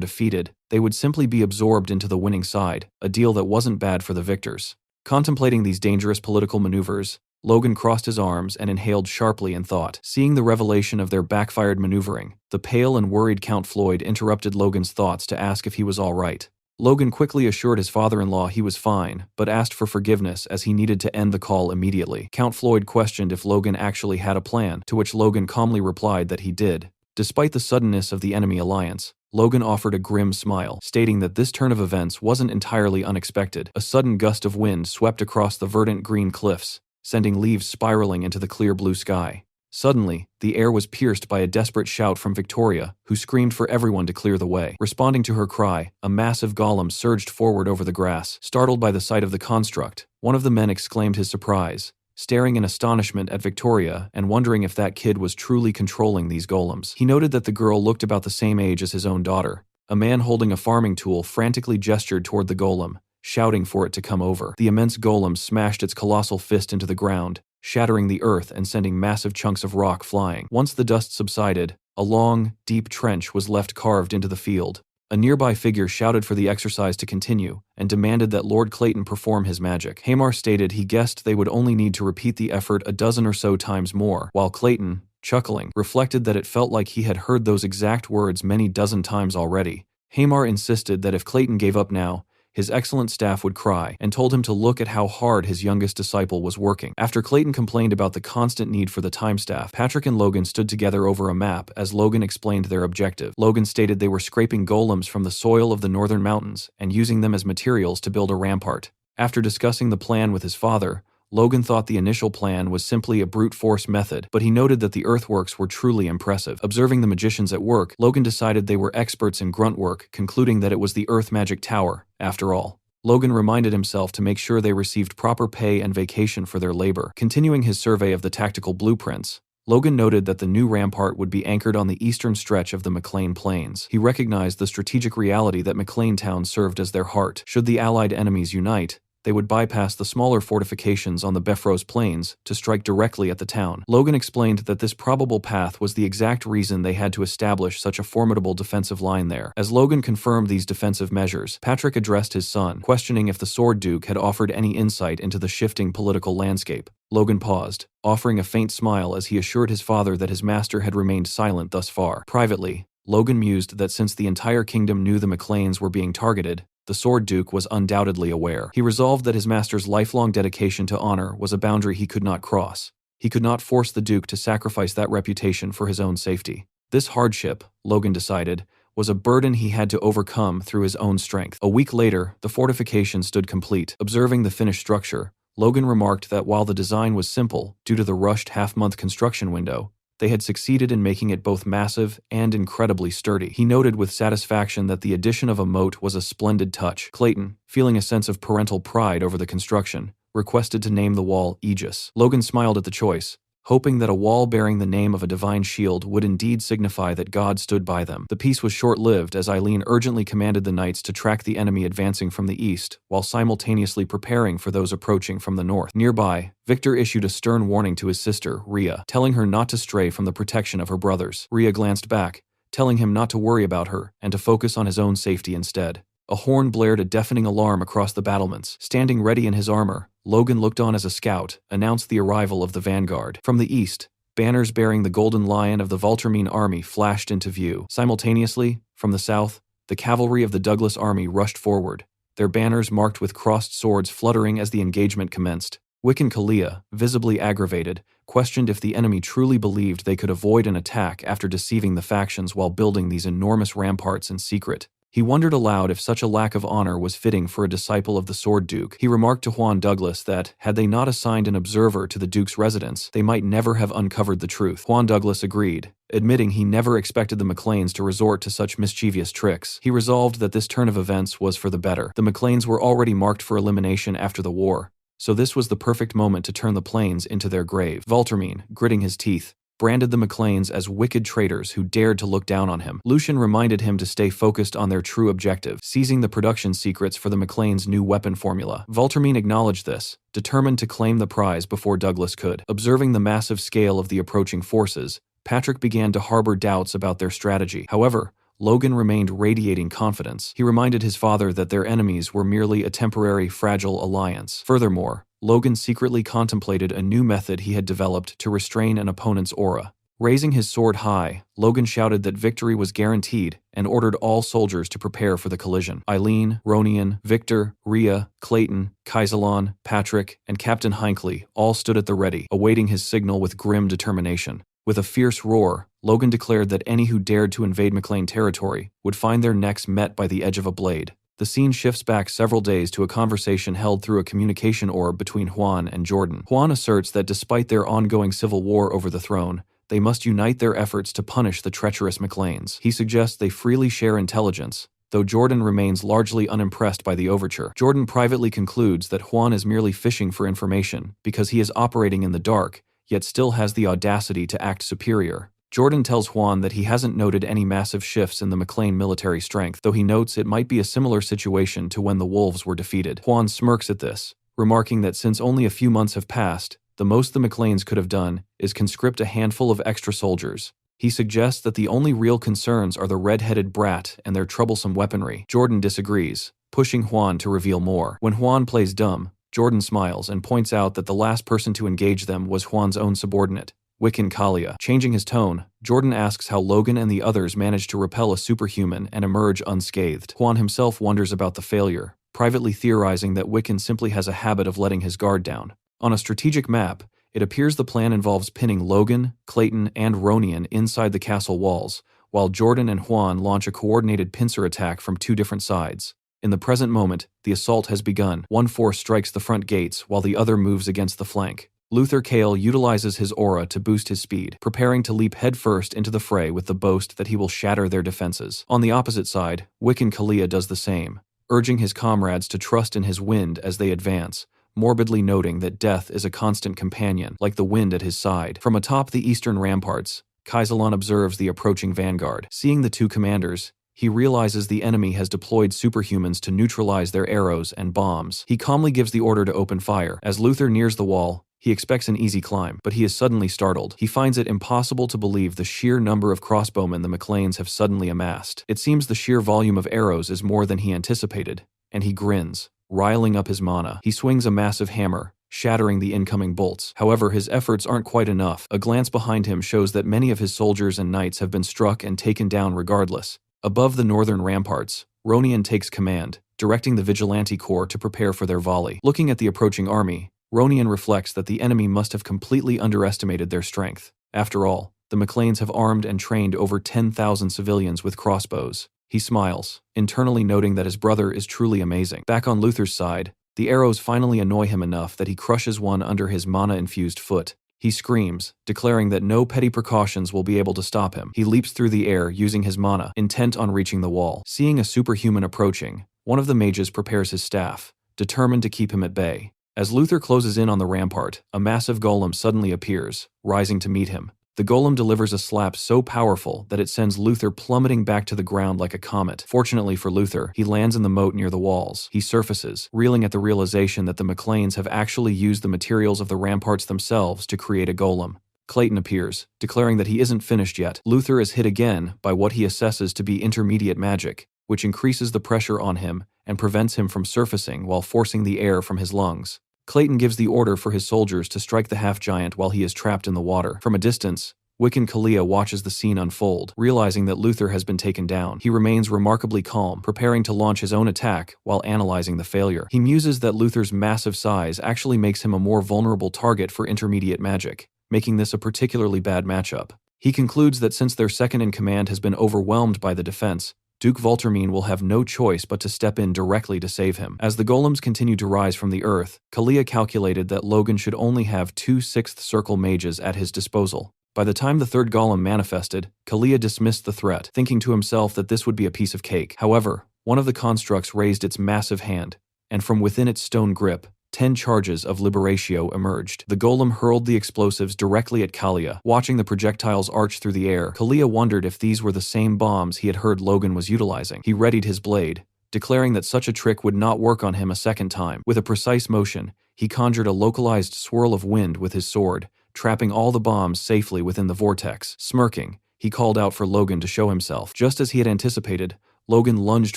defeated, they would simply be absorbed into the winning side, a deal that wasn't bad for the victors. Contemplating these dangerous political maneuvers, Logan crossed his arms and inhaled sharply in thought. Seeing the revelation of their backfired maneuvering, the pale and worried Count Floyd interrupted Logan's thoughts to ask if he was all right. Logan quickly assured his father-in-law he was fine, but asked for forgiveness as he needed to end the call immediately. Count Floyd questioned if Logan actually had a plan, to which Logan calmly replied that he did. Despite the suddenness of the enemy alliance, Logan offered a grim smile, stating that this turn of events wasn't entirely unexpected. A sudden gust of wind swept across the verdant green cliffs, sending leaves spiraling into the clear blue sky. Suddenly, the air was pierced by a desperate shout from Victoria, who screamed for everyone to clear the way. Responding to her cry, a massive golem surged forward over the grass. Startled by the sight of the construct, one of the men exclaimed his surprise, staring in astonishment at Victoria and wondering if that kid was truly controlling these golems. He noted that the girl looked about the same age as his own daughter. A man holding a farming tool frantically gestured toward the golem, shouting for it to come over. The immense golem smashed its colossal fist into the ground, shattering the earth and sending massive chunks of rock flying. Once the dust subsided, a long, deep trench was left carved into the field. A nearby figure shouted for the exercise to continue and demanded that Lord Clayton perform his magic. Hamar stated he guessed they would only need to repeat the effort a dozen or so times more, while Clayton, chuckling, reflected that it felt like he had heard those exact words many dozen times already. Hamar insisted that if Clayton gave up now, his excellent staff would cry, and told him to look at how hard his youngest disciple was working. After Clayton complained about the constant need for the time staff, Patrick and Logan stood together over a map as Logan explained their objective. Logan stated they were scraping golems from the soil of the northern mountains and using them as materials to build a rampart. After discussing the plan with his father, Logan thought the initial plan was simply a brute force method, but he noted that the earthworks were truly impressive. Observing the magicians at work, Logan decided they were experts in grunt work, concluding that it was the Earth Magic Tower, after all. Logan reminded himself to make sure they received proper pay and vacation for their labor. Continuing his survey of the tactical blueprints, Logan noted that the new rampart would be anchored on the eastern stretch of the McLean Plains. He recognized the strategic reality that McLean Town served as their heart. Should the Allied enemies unite, they would bypass the smaller fortifications on the Bifrost Plains to strike directly at the town. Logan explained that this probable path was the exact reason they had to establish such a formidable defensive line there. As Logan confirmed these defensive measures, Patrick addressed his son, questioning if the Sword Duke had offered any insight into the shifting political landscape. Logan paused, offering a faint smile as he assured his father that his master had remained silent thus far. Privately, Logan mused that since the entire kingdom knew the McLeans were being targeted, the Sword Duke was undoubtedly aware. He resolved that his master's lifelong dedication to honor was a boundary he could not cross. He could not force the Duke to sacrifice that reputation for his own safety. This hardship, Logan decided, was a burden he had to overcome through his own strength. A week later, the fortification stood complete. Observing the finished structure, Logan remarked that while the design was simple, due to the rushed half-month construction window, they had succeeded in making it both massive and incredibly sturdy. He noted with satisfaction that the addition of a moat was a splendid touch. Clayton, feeling a sense of parental pride over the construction, requested to name the wall Aegis. Logan smiled at the choice, hoping that a wall bearing the name of a divine shield would indeed signify that God stood by them. The peace was short-lived as Eileen urgently commanded the knights to track the enemy advancing from the east, while simultaneously preparing for those approaching from the north. Nearby, Victor issued a stern warning to his sister, Rhea, telling her not to stray from the protection of her brothers. Rhea glanced back, telling him not to worry about her and to focus on his own safety instead. A horn blared a deafening alarm across the battlements. Standing ready in his armor, Logan looked on as a scout, announced the arrival of the vanguard. From the east, banners bearing the Golden Lion of the Valtermine army flashed into view. Simultaneously, from the south, the cavalry of the Douglas army rushed forward, their banners marked with crossed swords fluttering as the engagement commenced. Wiccan Kalia, visibly aggravated, questioned if the enemy truly believed they could avoid an attack after deceiving the factions while building these enormous ramparts in secret. He wondered aloud if such a lack of honor was fitting for a disciple of the Sword Duke. He remarked to Juan Douglas that, had they not assigned an observer to the Duke's residence, they might never have uncovered the truth. Juan Douglas agreed, admitting he never expected the McLeans to resort to such mischievous tricks. He resolved that this turn of events was for the better. The McLeans were already marked for elimination after the war, so this was the perfect moment to turn the plains into their grave. Valtermine, gritting his teeth, branded the McLeans as wicked traitors who dared to look down on him. Lucian reminded him to stay focused on their true objective, seizing the production secrets for the McLeans' new weapon formula. Valtermine acknowledged this, determined to claim the prize before Douglas could. Observing the massive scale of the approaching forces, Patrick began to harbor doubts about their strategy. However, Logan remained radiating confidence. He reminded his father that their enemies were merely a temporary, fragile alliance. Furthermore, Logan secretly contemplated a new method he had developed to restrain an opponent's aura. Raising his sword high, Logan shouted that victory was guaranteed and ordered all soldiers to prepare for the collision. Eileen, Ronian, Victor, Rhea, Clayton, Kaisalon, Patrick, and Captain Hinckley all stood at the ready, awaiting his signal with grim determination. With a fierce roar, Logan declared that any who dared to invade McLean territory would find their necks met by the edge of a blade. The scene shifts back several days to a conversation held through a communication orb between Juan and Jordan. Juan asserts that despite their ongoing civil war over the throne, they must unite their efforts to punish the treacherous McLeans. He suggests they freely share intelligence, though Jordan remains largely unimpressed by the overture. Jordan privately concludes that Juan is merely fishing for information because he is operating in the dark, yet still has the audacity to act superior. Jordan tells Juan that he hasn't noted any massive shifts in the McLean military strength, though he notes it might be a similar situation to when the Wolves were defeated. Juan smirks at this, remarking that since only a few months have passed, the most the McLeans could have done is conscript a handful of extra soldiers. He suggests that the only real concerns are the red-headed brat and their troublesome weaponry. Jordan disagrees, pushing Juan to reveal more. When Juan plays dumb, Jordan smiles and points out that the last person to engage them was Juan's own subordinate, Wiccan Kalia. Changing his tone, Jordan asks how Logan and the others managed to repel a superhuman and emerge unscathed. Juan himself wonders about the failure, privately theorizing that Wiccan simply has a habit of letting his guard down. On a strategic map, it appears the plan involves pinning Logan, Clayton, and Ronian inside the castle walls, while Jordan and Juan launch a coordinated pincer attack from two different sides. In the present moment, the assault has begun. One force strikes the front gates while the other moves against the flank. Luther Kale utilizes his aura to boost his speed, preparing to leap headfirst into the fray with the boast that he will shatter their defenses. On the opposite side, Wiccan Kalia does the same, urging his comrades to trust in his wind as they advance, morbidly noting that death is a constant companion, like the wind at his side. From atop the eastern ramparts, Kaiselan observes the approaching vanguard. Seeing the two commanders, he realizes the enemy has deployed superhumans to neutralize their arrows and bombs. He calmly gives the order to open fire. As Luther nears the wall, he expects an easy climb, but he is suddenly startled. He finds it impossible to believe the sheer number of crossbowmen the McLeans have suddenly amassed. It seems the sheer volume of arrows is more than he anticipated, and he grins, riling up his mana. He swings a massive hammer, shattering the incoming bolts. However, his efforts aren't quite enough. A glance behind him shows that many of his soldiers and knights have been struck and taken down regardless. Above the northern ramparts, Ronian takes command, directing the Vigilante Corps to prepare for their volley. Looking at the approaching army, Ronian reflects that the enemy must have completely underestimated their strength. After all, the McLeans have armed and trained over 10,000 civilians with crossbows. He smiles, internally noting that his brother is truly amazing. Back on Luther's side, the arrows finally annoy him enough that he crushes one under his mana-infused foot. He screams, declaring that no petty precautions will be able to stop him. He leaps through the air using his mana, intent on reaching the wall. Seeing a superhuman approaching, one of the mages prepares his staff, determined to keep him at bay. As Luther closes in on the rampart, a massive golem suddenly appears, rising to meet him. The golem delivers a slap so powerful that it sends Luther plummeting back to the ground like a comet. Fortunately for Luther, he lands in the moat near the walls. He surfaces, reeling at the realization that the McLeans have actually used the materials of the ramparts themselves to create a golem. Clayton appears, declaring that he isn't finished yet. Luther is hit again by what he assesses to be intermediate magic, which increases the pressure on him and prevents him from surfacing while forcing the air from his lungs. Clayton gives the order for his soldiers to strike the half-giant while he is trapped in the water. From a distance, Wiccan Kalia watches the scene unfold, realizing that Luther has been taken down. He remains remarkably calm, preparing to launch his own attack while analyzing the failure. He muses that Luther's massive size actually makes him a more vulnerable target for intermediate magic, making this a particularly bad matchup. He concludes that since their second-in-command has been overwhelmed by the defense, Duke Voltermine will have no choice but to step in directly to save him. As the golems continue to rise from the earth, Kalia calculated that Logan should only have 2 sixth circle mages at his disposal. By the time the third golem manifested, Kalia dismissed the threat, thinking to himself that this would be a piece of cake. However, one of the constructs raised its massive hand, and from within its stone grip, 10 charges of Liberatio emerged. The golem hurled the explosives directly at Kalia. Watching the projectiles arch through the air, Kalia wondered if these were the same bombs he had heard Logan was utilizing. He readied his blade, declaring that such a trick would not work on him a second time. With a precise motion, he conjured a localized swirl of wind with his sword, trapping all the bombs safely within the vortex. Smirking, he called out for Logan to show himself. Just as he had anticipated, Logan lunged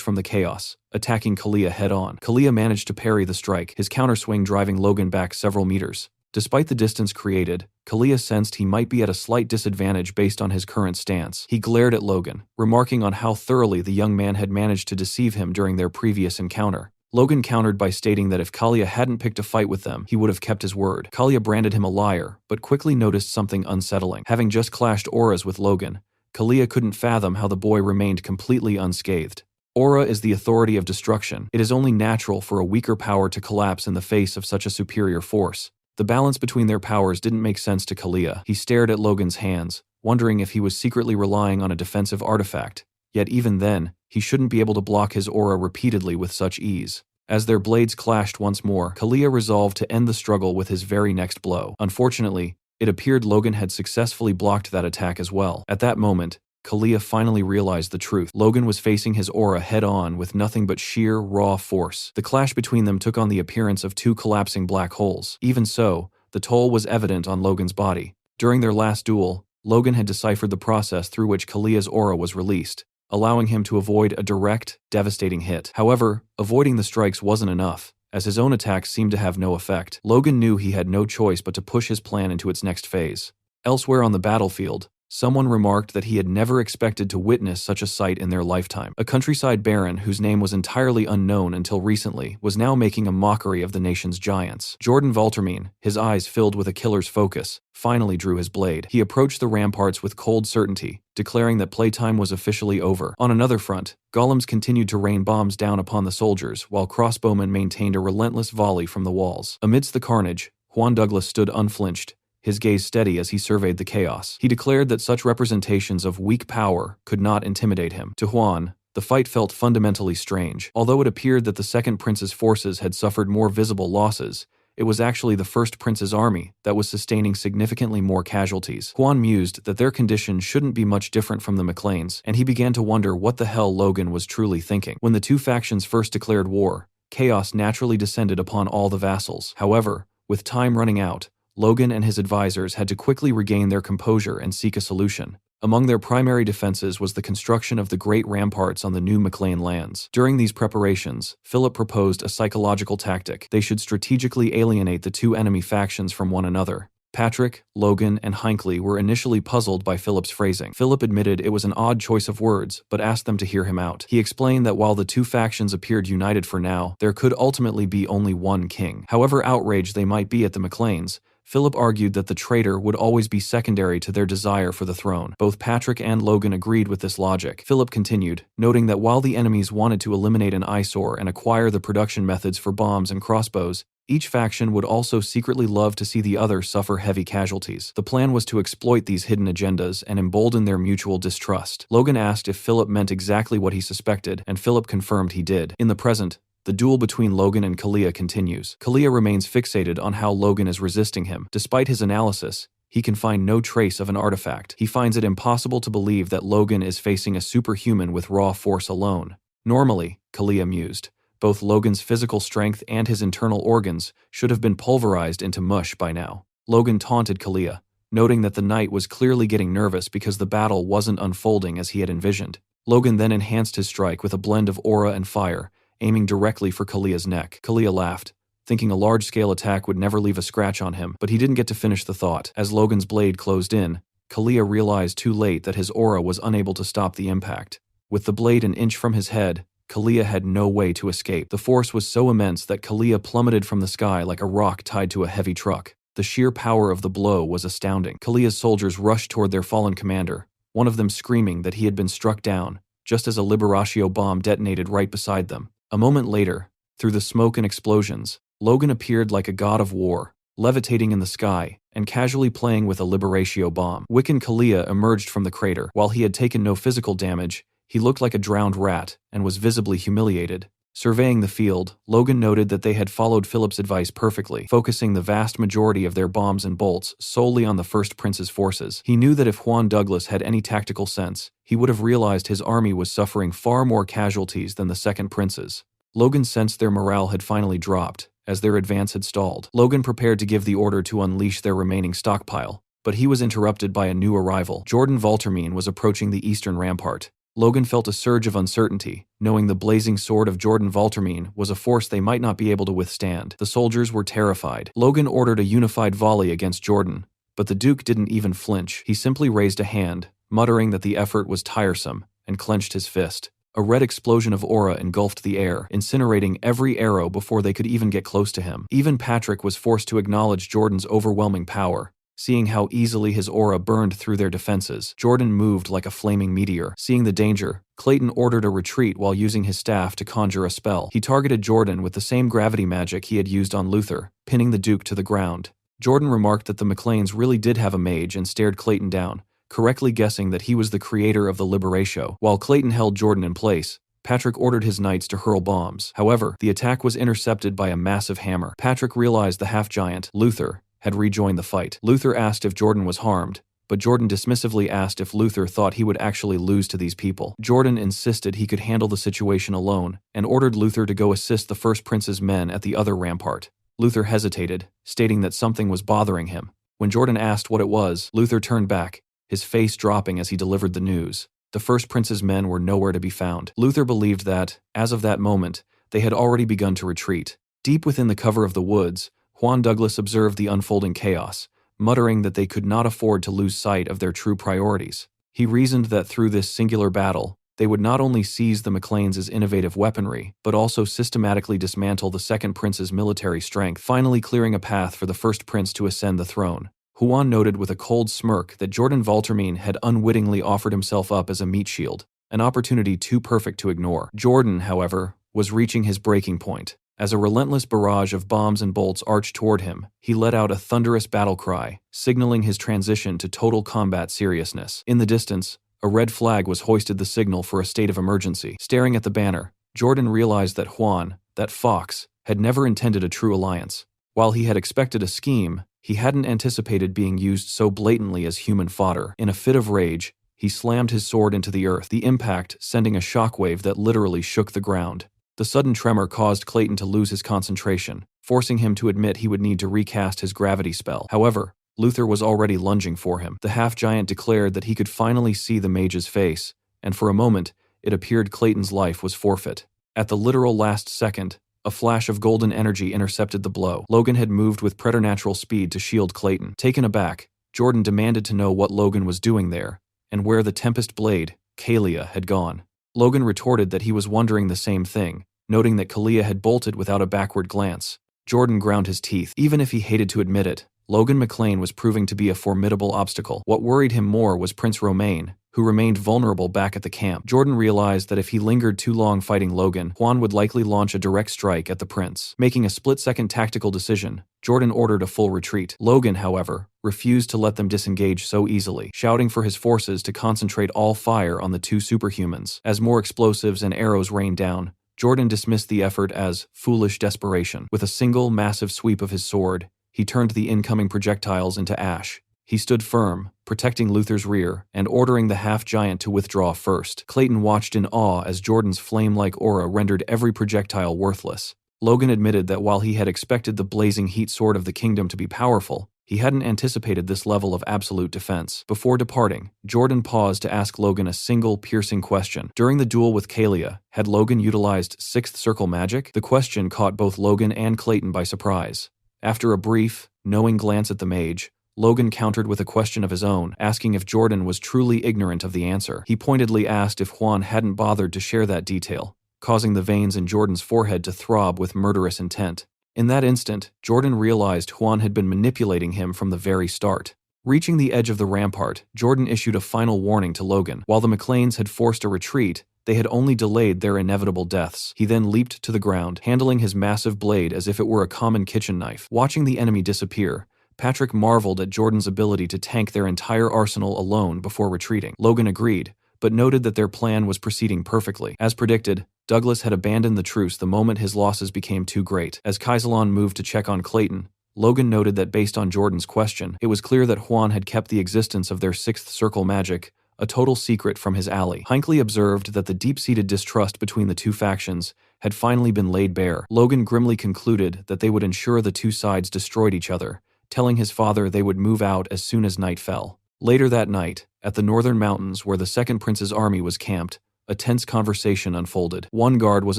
from the chaos, attacking Kalia head-on. Kalia managed to parry the strike, his counterswing driving Logan back several meters. Despite the distance created, Kalia sensed he might be at a slight disadvantage based on his current stance. He glared at Logan, remarking on how thoroughly the young man had managed to deceive him during their previous encounter. Logan countered by stating that if Kalia hadn't picked a fight with them, he would have kept his word. Kalia branded him a liar, but quickly noticed something unsettling. Having just clashed auras with Logan, Kalia couldn't fathom how the boy remained completely unscathed. Aura is the authority of destruction. It is only natural for a weaker power to collapse in the face of such a superior force. The balance between their powers didn't make sense to Kalia. He stared at Logan's hands, wondering if he was secretly relying on a defensive artifact. Yet even then, he shouldn't be able to block his aura repeatedly with such ease. As their blades clashed once more, Kalia resolved to end the struggle with his very next blow. Unfortunately, it appeared Logan had successfully blocked that attack as well. At that moment, Kalia finally realized the truth. Logan was facing his aura head-on with nothing but sheer, raw force. The clash between them took on the appearance of 2 collapsing black holes. Even so, the toll was evident on Logan's body. During their last duel, Logan had deciphered the process through which Kalia's aura was released, allowing him to avoid a direct, devastating hit. However, avoiding the strikes wasn't enough, as his own attacks seemed to have no effect. Logan knew he had no choice but to push his plan into its next phase. Elsewhere on the battlefield, someone remarked that he had never expected to witness such a sight in their lifetime. A countryside baron whose name was entirely unknown until recently was now making a mockery of the nation's giants. Jordan Voltermine, his eyes filled with a killer's focus, finally drew his blade. He approached the ramparts with cold certainty, declaring that playtime was officially over. On another front, golems continued to rain bombs down upon the soldiers, while crossbowmen maintained a relentless volley from the walls. Amidst the carnage, Juan Douglas stood unflinched, his gaze steady as he surveyed the chaos. He declared that such representations of weak power could not intimidate him. To Juan, the fight felt fundamentally strange. Although it appeared that the Second Prince's forces had suffered more visible losses, It was actually the first prince's army that was sustaining significantly more casualties. Huan mused that their condition shouldn't be much different from the McLeans, and he began to wonder what the hell Logan was truly thinking. When the two factions first declared war, chaos naturally descended upon all the vassals. However, with time running out, Logan and his advisors had to quickly regain their composure and seek a solution. Among their primary defenses was the construction of the great ramparts on the new McLean lands. During these preparations, Philip proposed a psychological tactic. They should strategically alienate the two enemy factions from one another. Patrick, Logan, and Hinckley were initially puzzled by Philip's phrasing. Philip admitted it was an odd choice of words, but asked them to hear him out. He explained that while the two factions appeared united for now, there could ultimately be only one king. However outraged they might be at the McLeans, Philip argued that the traitor would always be secondary to their desire for the throne. Both Patrick and Logan agreed with this logic. Philip continued, noting that while the enemies wanted to eliminate an eyesore and acquire the production methods for bombs and crossbows, each faction would also secretly love to see the other suffer heavy casualties. The plan was to exploit these hidden agendas and embolden their mutual distrust. Logan asked if Philip meant exactly what he suspected, and Philip confirmed he did. In the present, the duel between Logan and Kalia continues. Kalia remains fixated on how Logan is resisting him. Despite his analysis, he can find no trace of an artifact. He finds it impossible to believe that Logan is facing a superhuman with raw force alone. Normally, Kalia mused, both Logan's physical strength and his internal organs should have been pulverized into mush by now. Logan taunted Kalia, noting that the knight was clearly getting nervous because the battle wasn't unfolding as he had envisioned. Logan then enhanced his strike with a blend of aura and fire, aiming directly for Kalia's neck. Kalia laughed, thinking a large-scale attack would never leave a scratch on him, but he didn't get to finish the thought. As Logan's blade closed in, Kalia realized too late that his aura was unable to stop the impact. With the blade an inch from his head, Kalia had no way to escape. The force was so immense that Kalia plummeted from the sky like a rock tied to a heavy truck. The sheer power of the blow was astounding. Kalia's soldiers rushed toward their fallen commander, one of them screaming that he had been struck down, just as a Liberatio bomb detonated right beside them. A moment later, through the smoke and explosions, Logan appeared like a god of war, levitating in the sky, and casually playing with a Liberatio bomb. Wiccan Kalia emerged from the crater. While he had taken no physical damage, he looked like a drowned rat, and was visibly humiliated. Surveying the field, Logan noted that they had followed Philip's advice perfectly, focusing the vast majority of their bombs and bolts solely on the First Prince's forces. He knew that if Juan Douglas had any tactical sense, he would have realized his army was suffering far more casualties than the Second Prince's. Logan sensed their morale had finally dropped, as their advance had stalled. Logan prepared to give the order to unleash their remaining stockpile, but he was interrupted by a new arrival. Jordan Valtermine was approaching the eastern rampart. Logan felt a surge of uncertainty, knowing the blazing sword of Jordan Valtermine was a force they might not be able to withstand. The soldiers were terrified. Logan ordered a unified volley against Jordan, but the Duke didn't even flinch. He simply raised a hand, muttering that the effort was tiresome, and clenched his fist. A red explosion of aura engulfed the air, incinerating every arrow before they could even get close to him. Even Patrick was forced to acknowledge Jordan's overwhelming power. Seeing how easily his aura burned through their defenses, Jordan moved like a flaming meteor. Seeing the danger, Clayton ordered a retreat while using his staff to conjure a spell. He targeted Jordan with the same gravity magic he had used on Luther, pinning the Duke to the ground. Jordan remarked that the McLeans really did have a mage and stared Clayton down, correctly guessing that he was the creator of the Liberatio. While Clayton held Jordan in place, Patrick ordered his knights to hurl bombs. However, the attack was intercepted by a massive hammer. Patrick realized the half-giant, Luther, had rejoined the fight. Luther asked if Jordan was harmed, but Jordan dismissively asked if Luther thought he would actually lose to these people. Jordan insisted he could handle the situation alone, and ordered Luther to go assist the First Prince's men at the other rampart. Luther hesitated, stating that something was bothering him. When Jordan asked what it was, Luther turned back, his face dropping as he delivered the news. The First Prince's men were nowhere to be found. Luther believed that, as of that moment, they had already begun to retreat. Deep within the cover of the woods, Juan Douglas observed the unfolding chaos, muttering that they could not afford to lose sight of their true priorities. He reasoned that through this singular battle, they would not only seize the McLeans' innovative weaponry, but also systematically dismantle the Second Prince's military strength, finally clearing a path for the First Prince to ascend the throne. Juan noted with a cold smirk that Jordan Valtermine had unwittingly offered himself up as a meat shield, an opportunity too perfect to ignore. Jordan, however, was reaching his breaking point. As a relentless barrage of bombs and bolts arched toward him, he let out a thunderous battle cry, signaling his transition to total combat seriousness. In the distance, a red flag was hoisted, the signal for a state of emergency. Staring at the banner, Jordan realized that Juan, that fox, had never intended a true alliance. While he had expected a scheme, he hadn't anticipated being used so blatantly as human fodder. In a fit of rage, he slammed his sword into the earth, the impact sending a shockwave that literally shook the ground. The sudden tremor caused Clayton to lose his concentration, forcing him to admit he would need to recast his gravity spell. However, Luther was already lunging for him. The half-giant declared that he could finally see the mage's face, and for a moment, it appeared Clayton's life was forfeit. At the literal last second, a flash of golden energy intercepted the blow. Logan had moved with preternatural speed to shield Clayton. Taken aback, Jordan demanded to know what Logan was doing there, and where the Tempest Blade, Kalia, had gone. Logan retorted that he was wondering the same thing, noting that Kalia had bolted without a backward glance. Jordan ground his teeth. Even if he hated to admit it, Logan McLean was proving to be a formidable obstacle. What worried him more was Prince Romain, who remained vulnerable back at the camp. Jordan realized that if he lingered too long fighting Logan, Juan would likely launch a direct strike at the prince. Making a split-second tactical decision, Jordan ordered a full retreat. Logan, however, refused to let them disengage so easily, shouting for his forces to concentrate all fire on the two superhumans. As more explosives and arrows rained down, Jordan dismissed the effort as foolish desperation. With a single, massive sweep of his sword, he turned the incoming projectiles into ash. He stood firm, protecting Luther's rear, and ordering the half-giant to withdraw first. Clayton watched in awe as Jordan's flame-like aura rendered every projectile worthless. Logan admitted that while he had expected the blazing heat sword of the kingdom to be powerful, he hadn't anticipated this level of absolute defense. Before departing, Jordan paused to ask Logan a single, piercing question. During the duel with Kalia, had Logan utilized Sixth Circle magic? The question caught both Logan and Clayton by surprise. After a brief, knowing glance at the mage, Logan countered with a question of his own, asking if Jordan was truly ignorant of the answer. He pointedly asked if Juan hadn't bothered to share that detail, causing the veins in Jordan's forehead to throb with murderous intent. In that instant, Jordan realized Juan had been manipulating him from the very start. Reaching the edge of the rampart, Jordan issued a final warning to Logan. While the McLeans had forced a retreat, they had only delayed their inevitable deaths. He then leaped to the ground, handling his massive blade as if it were a common kitchen knife. Watching the enemy disappear, Patrick marveled at Jordan's ability to tank their entire arsenal alone before retreating. Logan agreed, but noted that their plan was proceeding perfectly. As predicted, Douglas had abandoned the truce the moment his losses became too great. As Kaisalon moved to check on Clayton, Logan noted that based on Jordan's question, it was clear that Juan had kept the existence of their Sixth Circle magic a total secret from his ally. Hinckley observed that the deep-seated distrust between the two factions had finally been laid bare. Logan grimly concluded that they would ensure the two sides destroyed each other, telling his father they would move out as soon as night fell. Later that night, at the northern mountains where the Second Prince's army was camped, a tense conversation unfolded. One guard was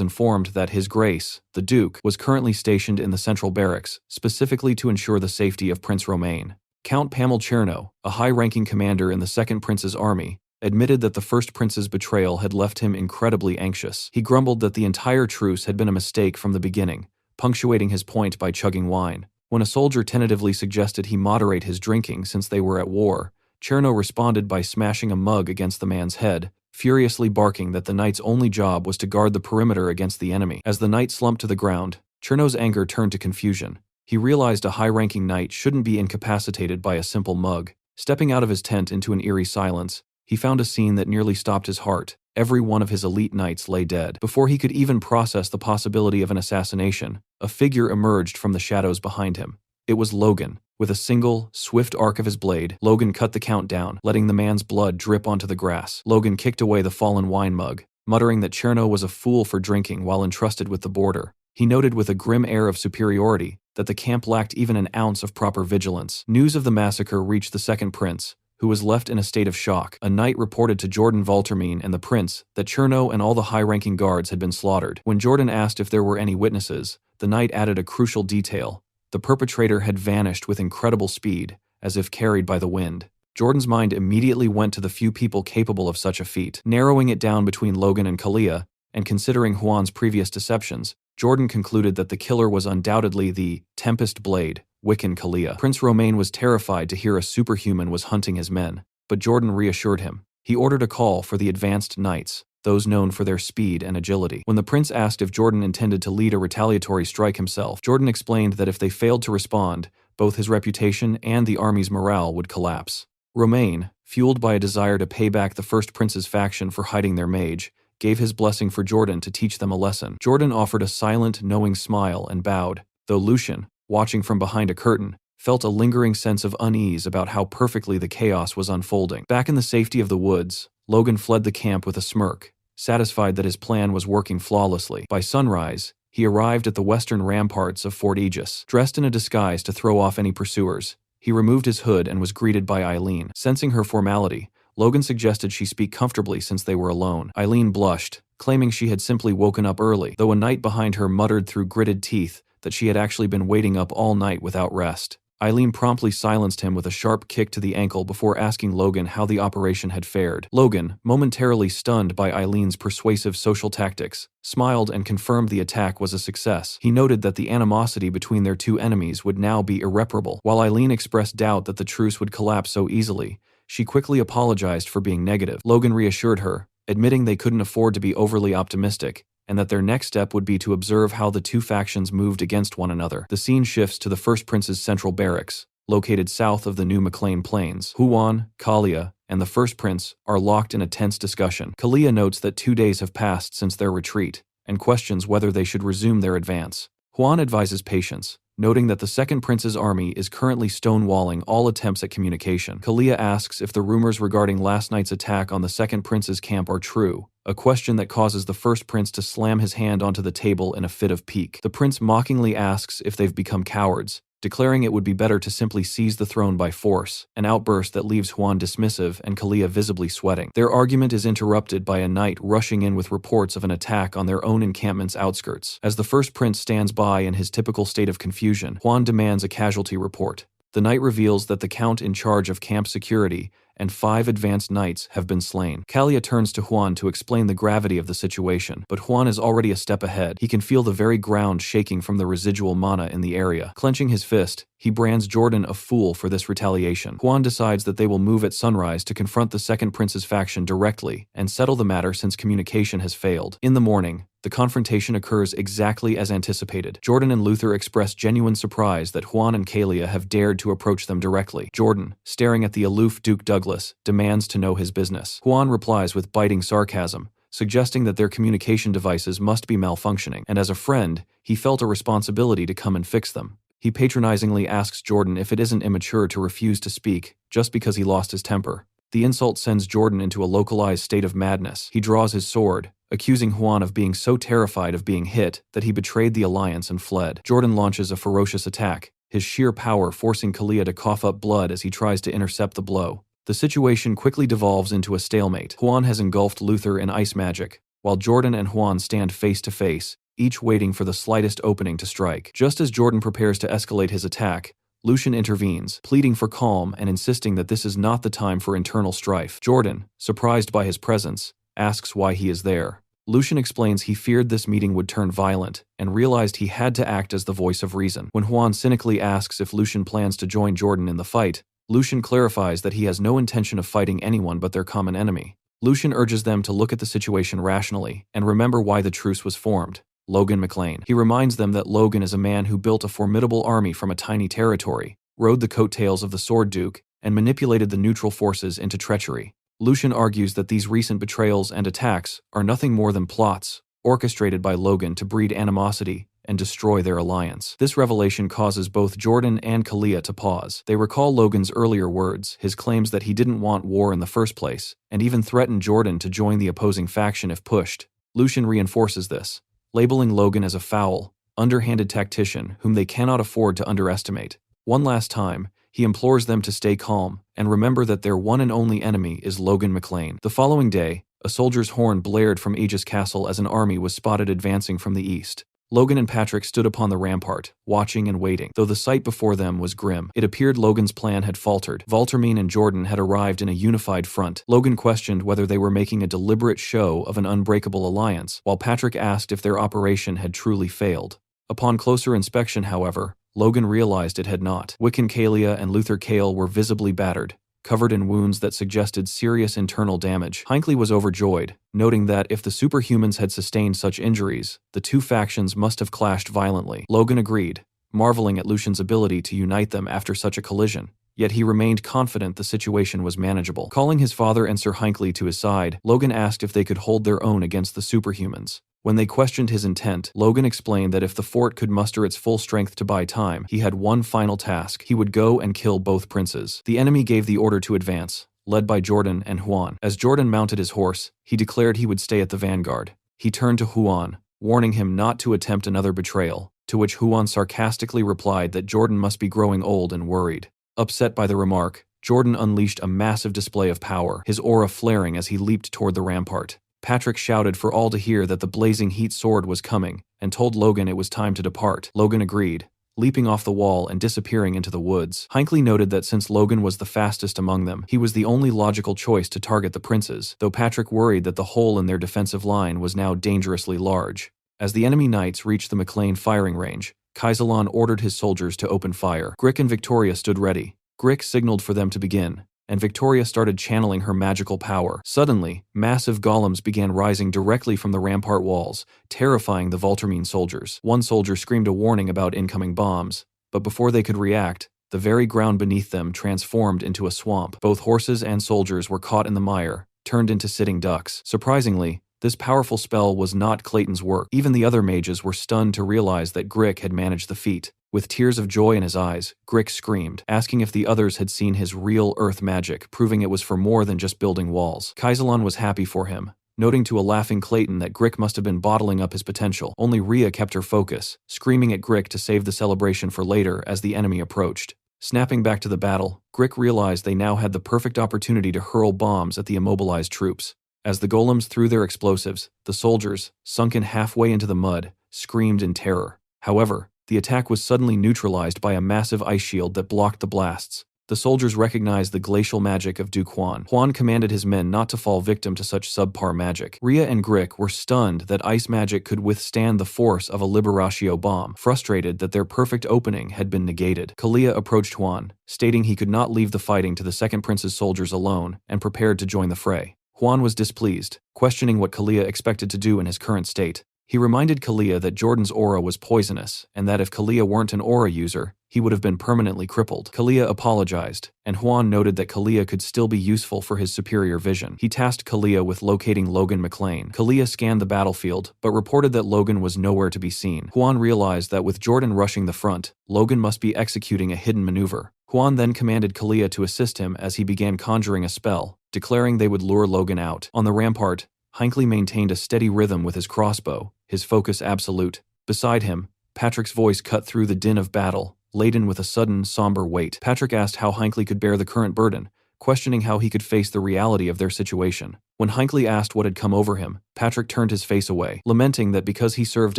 informed that His Grace, the Duke, was currently stationed in the central barracks, specifically to ensure the safety of Prince Romain. Count Pamel Cherno, a high-ranking commander in the Second Prince's army, admitted that the First Prince's betrayal had left him incredibly anxious. He grumbled that the entire truce had been a mistake from the beginning, punctuating his point by chugging wine. When a soldier tentatively suggested he moderate his drinking since they were at war, Cherno responded by smashing a mug against the man's head, furiously barking that the knight's only job was to guard the perimeter against the enemy. As the knight slumped to the ground, Cherno's anger turned to confusion. He realized a high-ranking knight shouldn't be incapacitated by a simple mug. Stepping out of his tent into an eerie silence, he found a scene that nearly stopped his heart. Every one of his elite knights lay dead. Before he could even process the possibility of an assassination, a figure emerged from the shadows behind him. It was Logan. With a single, swift arc of his blade, Logan cut the count down, letting the man's blood drip onto the grass. Logan kicked away the fallen wine mug, muttering that Cherno was a fool for drinking while entrusted with the border. He noted with a grim air of superiority that the camp lacked even an ounce of proper vigilance. News of the massacre reached the Second Prince, who was left in a state of shock. A knight reported to Jordan Valtermine and the prince that Cherno and all the high-ranking guards had been slaughtered. When Jordan asked if there were any witnesses, the knight added a crucial detail. The perpetrator had vanished with incredible speed, as if carried by the wind. Jordan's mind immediately went to the few people capable of such a feat. Narrowing it down between Logan and Kalia, and considering Juan's previous deceptions, Jordan concluded that the killer was undoubtedly the Tempest Blade, Wiccan Kalia. Prince Romain was terrified to hear a superhuman was hunting his men, but Jordan reassured him. He ordered a call for the advanced knights, those known for their speed and agility. When the prince asked if Jordan intended to lead a retaliatory strike himself, Jordan explained that if they failed to respond, both his reputation and the army's morale would collapse. Romain, fueled by a desire to pay back the First Prince's faction for hiding their mage, gave his blessing for Jordan to teach them a lesson. Jordan offered a silent, knowing smile and bowed, though Lucian, watching from behind a curtain, felt a lingering sense of unease about how perfectly the chaos was unfolding. Back in the safety of the woods, Logan fled the camp with a smirk, satisfied that his plan was working flawlessly. By sunrise, he arrived at the western ramparts of Fort Aegis. Dressed in a disguise to throw off any pursuers, he removed his hood and was greeted by Eileen. Sensing her formality, Logan suggested she speak comfortably since they were alone. Eileen blushed, claiming she had simply woken up early, though a knight behind her muttered through gritted teeth that she had actually been waiting up all night without rest. Eileen promptly silenced him with a sharp kick to the ankle before asking Logan how the operation had fared. Logan, momentarily stunned by Eileen's persuasive social tactics, smiled and confirmed the attack was a success. He noted that the animosity between their two enemies would now be irreparable. While Eileen expressed doubt that the truce would collapse so easily, she quickly apologized for being negative. Logan reassured her, admitting they couldn't afford to be overly optimistic, and that their next step would be to observe how the two factions moved against one another. The scene shifts to the First Prince's central barracks, located south of the new McLean Plains. Huan, Kalia, and the First Prince are locked in a tense discussion. Kalia notes that 2 days have passed since their retreat, and questions whether they should resume their advance. Huan advises patience, noting that the Second Prince's army is currently stonewalling all attempts at communication. Kalia asks if the rumors regarding last night's attack on the Second Prince's camp are true, a question that causes the First Prince to slam his hand onto the table in a fit of pique. The prince mockingly asks if they've become cowards, declaring it would be better to simply seize the throne by force, an outburst that leaves Huan dismissive and Kalia visibly sweating. Their argument is interrupted by a knight rushing in with reports of an attack on their own encampment's outskirts. As the First Prince stands by in his typical state of confusion, Huan demands a casualty report. The knight reveals that the count in charge of camp security and 5 advanced knights have been slain. Kalia turns to Huan to explain the gravity of the situation, but Huan is already a step ahead. He can feel the very ground shaking from the residual mana in the area. Clenching his fist, he brands Jordan a fool for this retaliation. Huan decides that they will move at sunrise to confront the Second Prince's faction directly and settle the matter since communication has failed. In the morning, the confrontation occurs exactly as anticipated. Jordan and Luther express genuine surprise that Huan and Kalia have dared to approach them directly. Jordan, staring at the aloof Duke Douglas, demands to know his business. Huan replies with biting sarcasm, suggesting that their communication devices must be malfunctioning, and as a friend, he felt a responsibility to come and fix them. He patronizingly asks Jordan if it isn't immature to refuse to speak, just because he lost his temper. The insult sends Jordan into a localized state of madness. He draws his sword, accusing Huan of being so terrified of being hit that he betrayed the alliance and fled. Jordan launches a ferocious attack, his sheer power forcing Kalia to cough up blood as he tries to intercept the blow. The situation quickly devolves into a stalemate. Huan has engulfed Luther in ice magic, while Jordan and Huan stand face to face, each waiting for the slightest opening to strike. Just as Jordan prepares to escalate his attack, Lucian intervenes, pleading for calm and insisting that this is not the time for internal strife. Jordan, surprised by his presence, asks why he is there. Lucian explains he feared this meeting would turn violent and realized he had to act as the voice of reason. When Huan cynically asks if Lucian plans to join Jordan in the fight, Lucian clarifies that he has no intention of fighting anyone but their common enemy. Lucian urges them to look at the situation rationally and remember why the truce was formed. Logan McLean. He reminds them that Logan is a man who built a formidable army from a tiny territory, rode the coattails of the Sword Duke, and manipulated the neutral forces into treachery. Lucian argues that these recent betrayals and attacks are nothing more than plots, orchestrated by Logan to breed animosity and destroy their alliance. This revelation causes both Jordan and Kalia to pause. They recall Logan's earlier words, his claims that he didn't want war in the first place, and even threatened Jordan to join the opposing faction if pushed. Lucian reinforces this, labeling Logan as a foul, underhanded tactician whom they cannot afford to underestimate. One last time, he implores them to stay calm and remember that their one and only enemy is Logan McLean. The following day, a soldier's horn blared from Aegis Castle as an army was spotted advancing from the east. Logan and Patrick stood upon the rampart, watching and waiting. Though the sight before them was grim, it appeared Logan's plan had faltered. Valtermine and Jordan had arrived in a unified front. Logan questioned whether they were making a deliberate show of an unbreakable alliance, while Patrick asked if their operation had truly failed. Upon closer inspection, however, Logan realized it had not. Wiccan Kalia and Luther Kale were visibly battered, covered in wounds that suggested serious internal damage. Hinckley was overjoyed, noting that if the superhumans had sustained such injuries, the two factions must have clashed violently. Logan agreed, marveling at Lucian's ability to unite them after such a collision, yet he remained confident the situation was manageable. Calling his father and Sir Hinckley to his side, Logan asked if they could hold their own against the superhumans. When they questioned his intent, Logan explained that if the fort could muster its full strength to buy time, he had one final task. He would go and kill both princes. The enemy gave the order to advance, led by Jordan and Huan. As Jordan mounted his horse, he declared he would stay at the vanguard. He turned to Huan, warning him not to attempt another betrayal, to which Huan sarcastically replied that Jordan must be growing old and worried. Upset by the remark, Jordan unleashed a massive display of power, his aura flaring as he leaped toward the rampart. Patrick shouted for all to hear that the blazing heat sword was coming, and told Logan it was time to depart. Logan agreed, leaping off the wall and disappearing into the woods. Hinckley noted that since Logan was the fastest among them, he was the only logical choice to target the princes, though Patrick worried that the hole in their defensive line was now dangerously large. As the enemy knights reached the McLean firing range, Kaiselan ordered his soldiers to open fire. Grick and Victoria stood ready. Grick signaled for them to begin, and Victoria started channeling her magical power. Suddenly, massive golems began rising directly from the rampart walls, terrifying the Voltermine soldiers. One soldier screamed a warning about incoming bombs, but before they could react, the very ground beneath them transformed into a swamp. Both horses and soldiers were caught in the mire, turned into sitting ducks. Surprisingly, this powerful spell was not Clayton's work. Even the other mages were stunned to realize that Grick had managed the feat. With tears of joy in his eyes, Grick screamed, asking if the others had seen his real earth magic, proving it was for more than just building walls. Kaiselan was happy for him, noting to a laughing Clayton that Grick must have been bottling up his potential. Only Rhea kept her focus, screaming at Grick to save the celebration for later as the enemy approached. Snapping back to the battle, Grick realized they now had the perfect opportunity to hurl bombs at the immobilized troops. As the golems threw their explosives, the soldiers, sunken halfway into the mud, screamed in terror. However, the attack was suddenly neutralized by a massive ice shield that blocked the blasts. The soldiers recognized the glacial magic of Duke Huan. Huan commanded his men not to fall victim to such subpar magic. Rhea and Grick were stunned that ice magic could withstand the force of a Liberatio bomb, frustrated that their perfect opening had been negated. Kalia approached Huan, stating he could not leave the fighting to the second prince's soldiers alone, and prepared to join the fray. Huan was displeased, questioning what Kalia expected to do in his current state. He reminded Kalia that Jordan's aura was poisonous, and that if Kalia weren't an aura user, he would have been permanently crippled. Kalia apologized, and Huan noted that Kalia could still be useful for his superior vision. He tasked Kalia with locating Logan McLean. Kalia scanned the battlefield, but reported that Logan was nowhere to be seen. Huan realized that with Jordan rushing the front, Logan must be executing a hidden maneuver. Huan then commanded Kalia to assist him as he began conjuring a spell, declaring they would lure Logan out. On the rampart, Hinckley maintained a steady rhythm with his crossbow, his focus absolute. Beside him, Patrick's voice cut through the din of battle, laden with a sudden, somber weight. Patrick asked how Hinckley could bear the current burden, questioning how he could face the reality of their situation. When Hinckley asked what had come over him, Patrick turned his face away, lamenting that because he served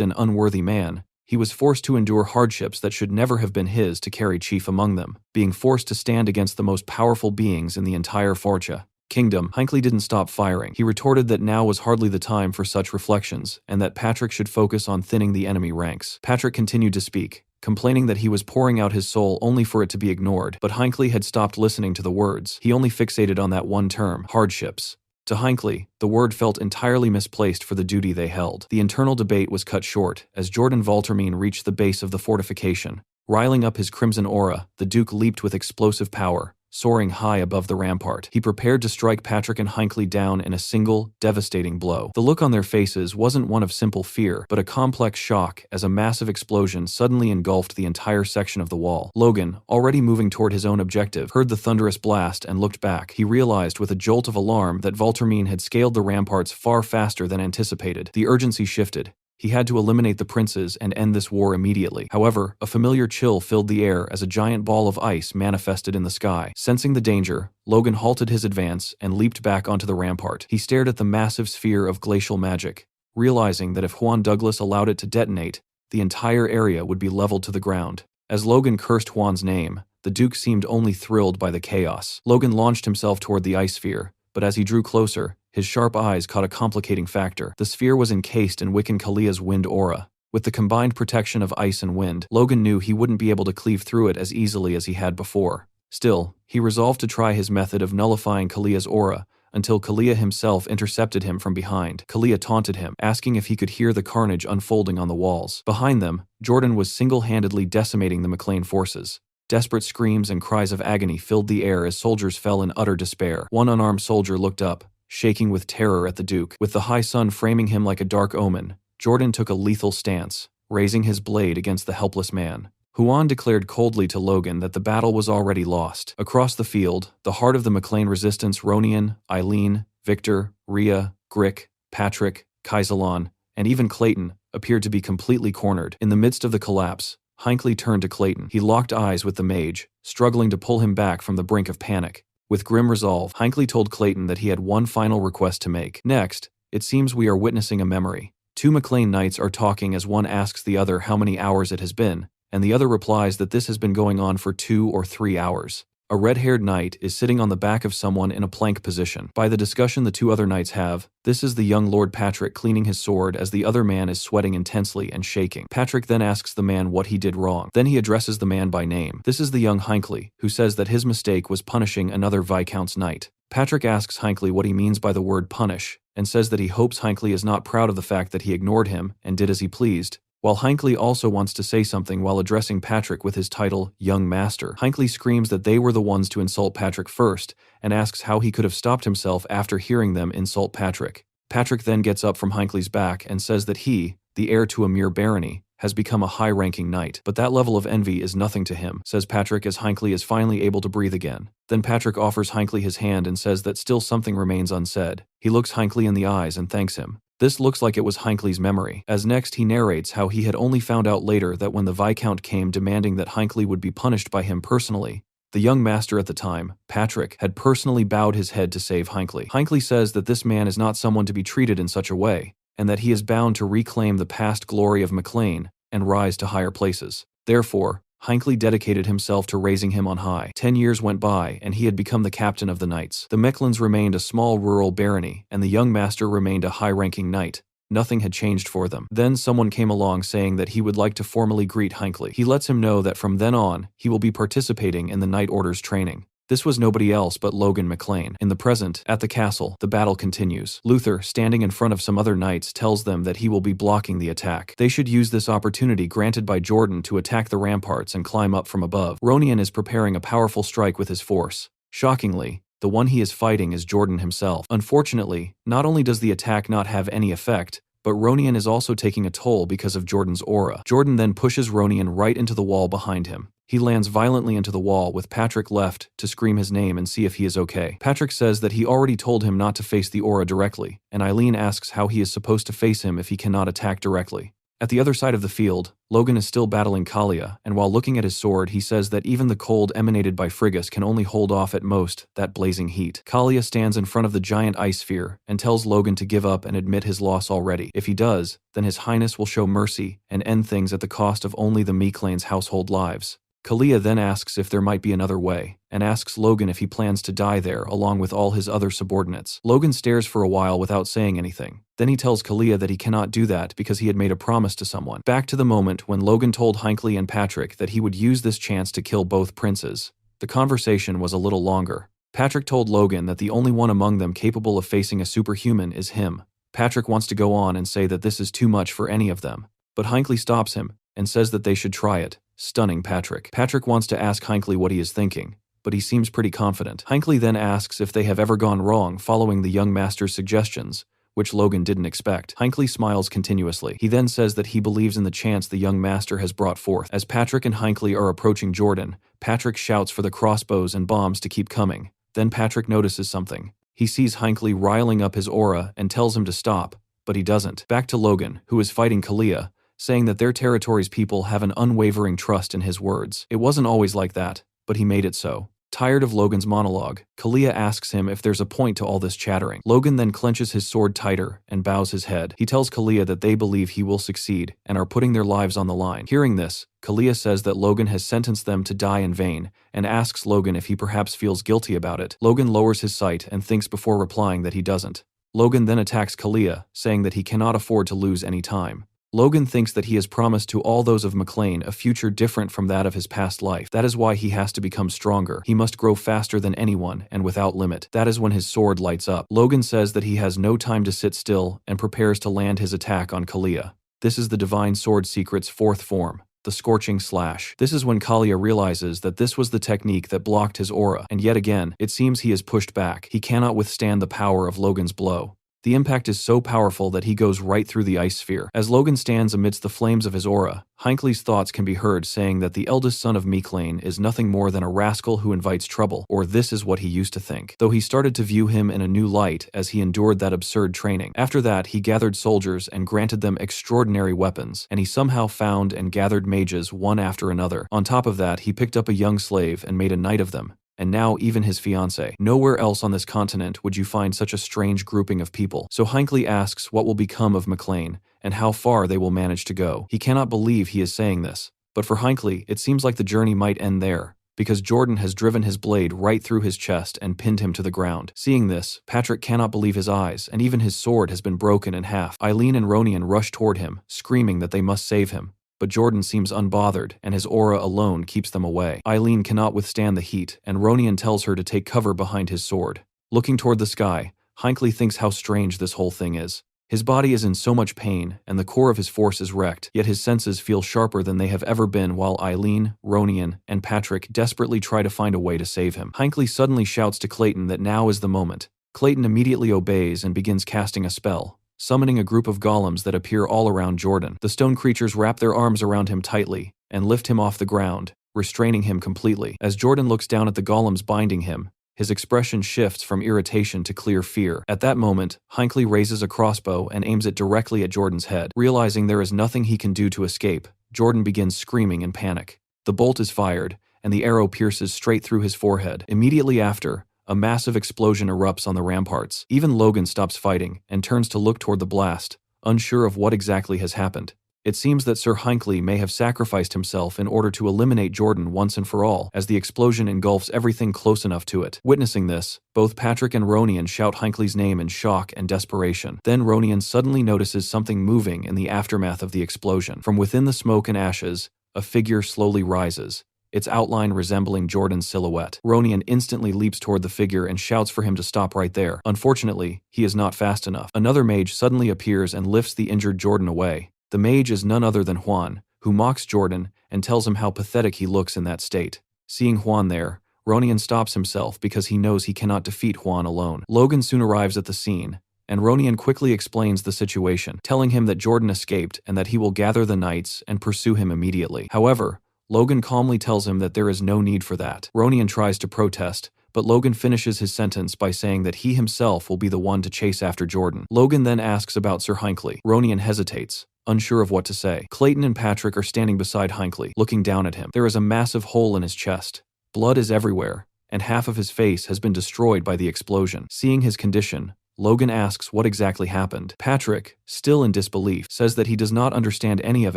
an unworthy man, he was forced to endure hardships that should never have been his to carry chief among them, being forced to stand against the most powerful beings in the entire Forcha kingdom. Hinckley didn't stop firing. He retorted that now was hardly the time for such reflections, and that Patrick should focus on thinning the enemy ranks. Patrick continued to speak, complaining that he was pouring out his soul only for it to be ignored, but Hinckley had stopped listening to the words. He only fixated on that one term, hardships. To Hinckley, the word felt entirely misplaced for the duty they held. The internal debate was cut short as Jordan Voltermine reached the base of the fortification. Riling up his crimson aura, the Duke leaped with explosive power, soaring high above the rampart. He prepared to strike Patrick and Hinckley down in a single, devastating blow. The look on their faces wasn't one of simple fear, but a complex shock as a massive explosion suddenly engulfed the entire section of the wall. Logan, already moving toward his own objective, heard the thunderous blast and looked back. He realized with a jolt of alarm that Voltermine had scaled the ramparts far faster than anticipated. The urgency shifted. He had to eliminate the princes and end this war immediately. However, a familiar chill filled the air as a giant ball of ice manifested in the sky. Sensing the danger, Logan halted his advance and leaped back onto the rampart. He stared at the massive sphere of glacial magic, realizing that if Juan Douglas allowed it to detonate, the entire area would be leveled to the ground. As Logan cursed Juan's name, the Duke seemed only thrilled by the chaos. Logan launched himself toward the ice sphere, but as he drew closer, his sharp eyes caught a complicating factor. The sphere was encased in Wiccan Kalia's wind aura. With the combined protection of ice and wind, Logan knew he wouldn't be able to cleave through it as easily as he had before. Still, he resolved to try his method of nullifying Kalia's aura, until Kalia himself intercepted him from behind. Kalia taunted him, asking if he could hear the carnage unfolding on the walls. Behind them, Jordan was single-handedly decimating the McLean forces. Desperate screams and cries of agony filled the air as soldiers fell in utter despair. One unarmed soldier looked up, shaking with terror at the Duke. With the high sun framing him like a dark omen, Jordan took a lethal stance, raising his blade against the helpless man. Huan declared coldly to Logan that the battle was already lost. Across the field, the heart of the McLean resistance, Ronian, Eileen, Victor, Rhea, Grick, Patrick, Kaisalon, and even Clayton, appeared to be completely cornered. In the midst of the collapse, Hinckley turned to Clayton. He locked eyes with the mage, struggling to pull him back from the brink of panic. With grim resolve, Hinckley told Clayton that he had one final request to make. Next, it seems we are witnessing a memory. Two McLean knights are talking as one asks the other how many hours it has been, and the other replies that this has been going on for 2 or 3 hours. A red-haired knight is sitting on the back of someone in a plank position. By the discussion the two other knights have, this is the young Lord Patrick cleaning his sword as the other man is sweating intensely and shaking. Patrick then asks the man what he did wrong. Then he addresses the man by name. This is the young Hinckley, who says that his mistake was punishing another Viscount's knight. Patrick asks Hinckley what he means by the word punish, and says that he hopes Hinckley is not proud of the fact that he ignored him and did as he pleased. While Hinckley also wants to say something while addressing Patrick with his title, Young Master, Hinckley screams that they were the ones to insult Patrick first, and asks how he could have stopped himself after hearing them insult Patrick. Patrick then gets up from Hinckley's back and says that he, the heir to a mere barony, has become a high-ranking knight. But that level of envy is nothing to him, says Patrick as Hinckley is finally able to breathe again. Then Patrick offers Hinckley his hand and says that still something remains unsaid. He looks Hinckley in the eyes and thanks him. This looks like it was Hinckley's memory, as next he narrates how he had only found out later that when the Viscount came demanding that Hinckley would be punished by him personally, the young master at the time, Patrick, had personally bowed his head to save Hinckley. Hinckley says that this man is not someone to be treated in such a way, and that he is bound to reclaim the past glory of McLean and rise to higher places. Therefore, Hinckley dedicated himself to raising him on high. 10 years went by, and he had become the captain of the knights. The Mechlins remained a small rural barony, and the young master remained a high-ranking knight. Nothing had changed for them. Then someone came along saying that he would like to formally greet Hinckley. He lets him know that from then on, he will be participating in the Knight Order's training. This was nobody else but Logan McLean. In the present, at the castle, the battle continues. Luther, standing in front of some other knights, tells them that he will be blocking the attack. They should use this opportunity granted by Jordan to attack the ramparts and climb up from above. Ronian is preparing a powerful strike with his force. Shockingly, the one he is fighting is Jordan himself. Unfortunately, not only does the attack not have any effect, but Ronian is also taking a toll because of Jordan's aura. Jordan then pushes Ronian right into the wall behind him. He lands violently into the wall with Patrick left to scream his name and see if he is okay. Patrick says that he already told him not to face the aura directly, and Eileen asks how he is supposed to face him if he cannot attack directly. At the other side of the field, Logan is still battling Kalia, and while looking at his sword, he says that even the cold emanated by Frigus can only hold off at most that blazing heat. Kalia stands in front of the giant ice sphere and tells Logan to give up and admit his loss already. If he does, then his highness will show mercy and end things at the cost of only the McLean's household lives. Kalia then asks if there might be another way, and asks Logan if he plans to die there along with all his other subordinates. Logan stares for a while without saying anything. Then he tells Kalia that he cannot do that because he had made a promise to someone. Back to the moment when Logan told Hinckley and Patrick that he would use this chance to kill both princes. The conversation was a little longer. Patrick told Logan that the only one among them capable of facing a superhuman is him. Patrick wants to go on and say that this is too much for any of them, but Hinckley stops him and says that they should try it, stunning Patrick. Patrick wants to ask Hinckley what he is thinking, but he seems pretty confident. Hinckley then asks if they have ever gone wrong following the young master's suggestions, which Logan didn't expect. Hinckley smiles continuously. He then says that he believes in the chance the young master has brought forth. As Patrick and Hinckley are approaching Jordan, Patrick shouts for the crossbows and bombs to keep coming. Then Patrick notices something. He sees Hinckley riling up his aura and tells him to stop, but he doesn't. Back to Logan, who is fighting Kalia, saying that their territory's people have an unwavering trust in his words. It wasn't always like that, but he made it so. Tired of Logan's monologue, Kalia asks him if there's a point to all this chattering. Logan then clenches his sword tighter and bows his head. He tells Kalia that they believe he will succeed and are putting their lives on the line. Hearing this, Kalia says that Logan has sentenced them to die in vain and asks Logan if he perhaps feels guilty about it. Logan lowers his sight and thinks before replying that he doesn't. Logan then attacks Kalia, saying that he cannot afford to lose any time. Logan thinks that he has promised to all those of McLean a future different from that of his past life. That is why he has to become stronger. He must grow faster than anyone and without limit. That is when his sword lights up. Logan says that he has no time to sit still and prepares to land his attack on Kalia. This is the Divine Sword Secret's fourth form, the Scorching Slash. This is when Kalia realizes that this was the technique that blocked his aura, and yet again, it seems he is pushed back. He cannot withstand the power of Logan's blow. The impact is so powerful that he goes right through the ice sphere. As Logan stands amidst the flames of his aura, Hinckley's thoughts can be heard saying that the eldest son of Miclain is nothing more than a rascal who invites trouble, or this is what he used to think. Though he started to view him in a new light as he endured that absurd training. After that, he gathered soldiers and granted them extraordinary weapons, and he somehow found and gathered mages one after another. On top of that, he picked up a young slave and made a knight of them. And now even his fiancée. Nowhere else on this continent would you find such a strange grouping of people. So Hinckley asks what will become of Miclain, and how far they will manage to go. He cannot believe he is saying this. But for Hinckley, it seems like the journey might end there, because Jordan has driven his blade right through his chest and pinned him to the ground. Seeing this, Patrick cannot believe his eyes, and even his sword has been broken in half. Eileen and Ronian rush toward him, screaming that they must save him. But Jordan seems unbothered, and his aura alone keeps them away. Eileen cannot withstand the heat, and Ronian tells her to take cover behind his sword. Looking toward the sky, Hinckley thinks how strange this whole thing is. His body is in so much pain, and the core of his force is wrecked, yet his senses feel sharper than they have ever been while Eileen, Ronian, and Patrick desperately try to find a way to save him. Hinckley suddenly shouts to Clayton that now is the moment. Clayton immediately obeys and begins casting a spell, summoning a group of golems that appear all around Jordan. The stone creatures wrap their arms around him tightly and lift him off the ground, restraining him completely. As Jordan looks down at the golems binding him, his expression shifts from irritation to clear fear. At that moment, Hinckley raises a crossbow and aims it directly at Jordan's head. Realizing there is nothing he can do to escape, Jordan begins screaming in panic. The bolt is fired, and the arrow pierces straight through his forehead. Immediately after, a massive explosion erupts on the ramparts. Even Logan stops fighting and turns to look toward the blast, unsure of what exactly has happened. It seems that Sir Hinckley may have sacrificed himself in order to eliminate Jordan once and for all, as the explosion engulfs everything close enough to it. Witnessing this, both Patrick and Ronian shout Hinckley's name in shock and desperation. Then Ronian suddenly notices something moving in the aftermath of the explosion. From within the smoke and ashes, a figure slowly rises, its outline resembling Jordan's silhouette. Ronian instantly leaps toward the figure and shouts for him to stop right there. Unfortunately, he is not fast enough. Another mage suddenly appears and lifts the injured Jordan away. The mage is none other than Juan, who mocks Jordan and tells him how pathetic he looks in that state. Seeing Juan there, Ronian stops himself because he knows he cannot defeat Juan alone. Logan soon arrives at the scene, and Ronian quickly explains the situation, telling him that Jordan escaped and that he will gather the knights and pursue him immediately. However, Logan calmly tells him that there is no need for that. Ronian tries to protest, but Logan finishes his sentence by saying that he himself will be the one to chase after Jordan. Logan then asks about Sir Hinckley. Ronian hesitates, unsure of what to say. Clayton and Patrick are standing beside Hinckley, looking down at him. There is a massive hole in his chest. Blood is everywhere, and half of his face has been destroyed by the explosion. Seeing his condition, Logan asks what exactly happened. Patrick, still in disbelief, says that he does not understand any of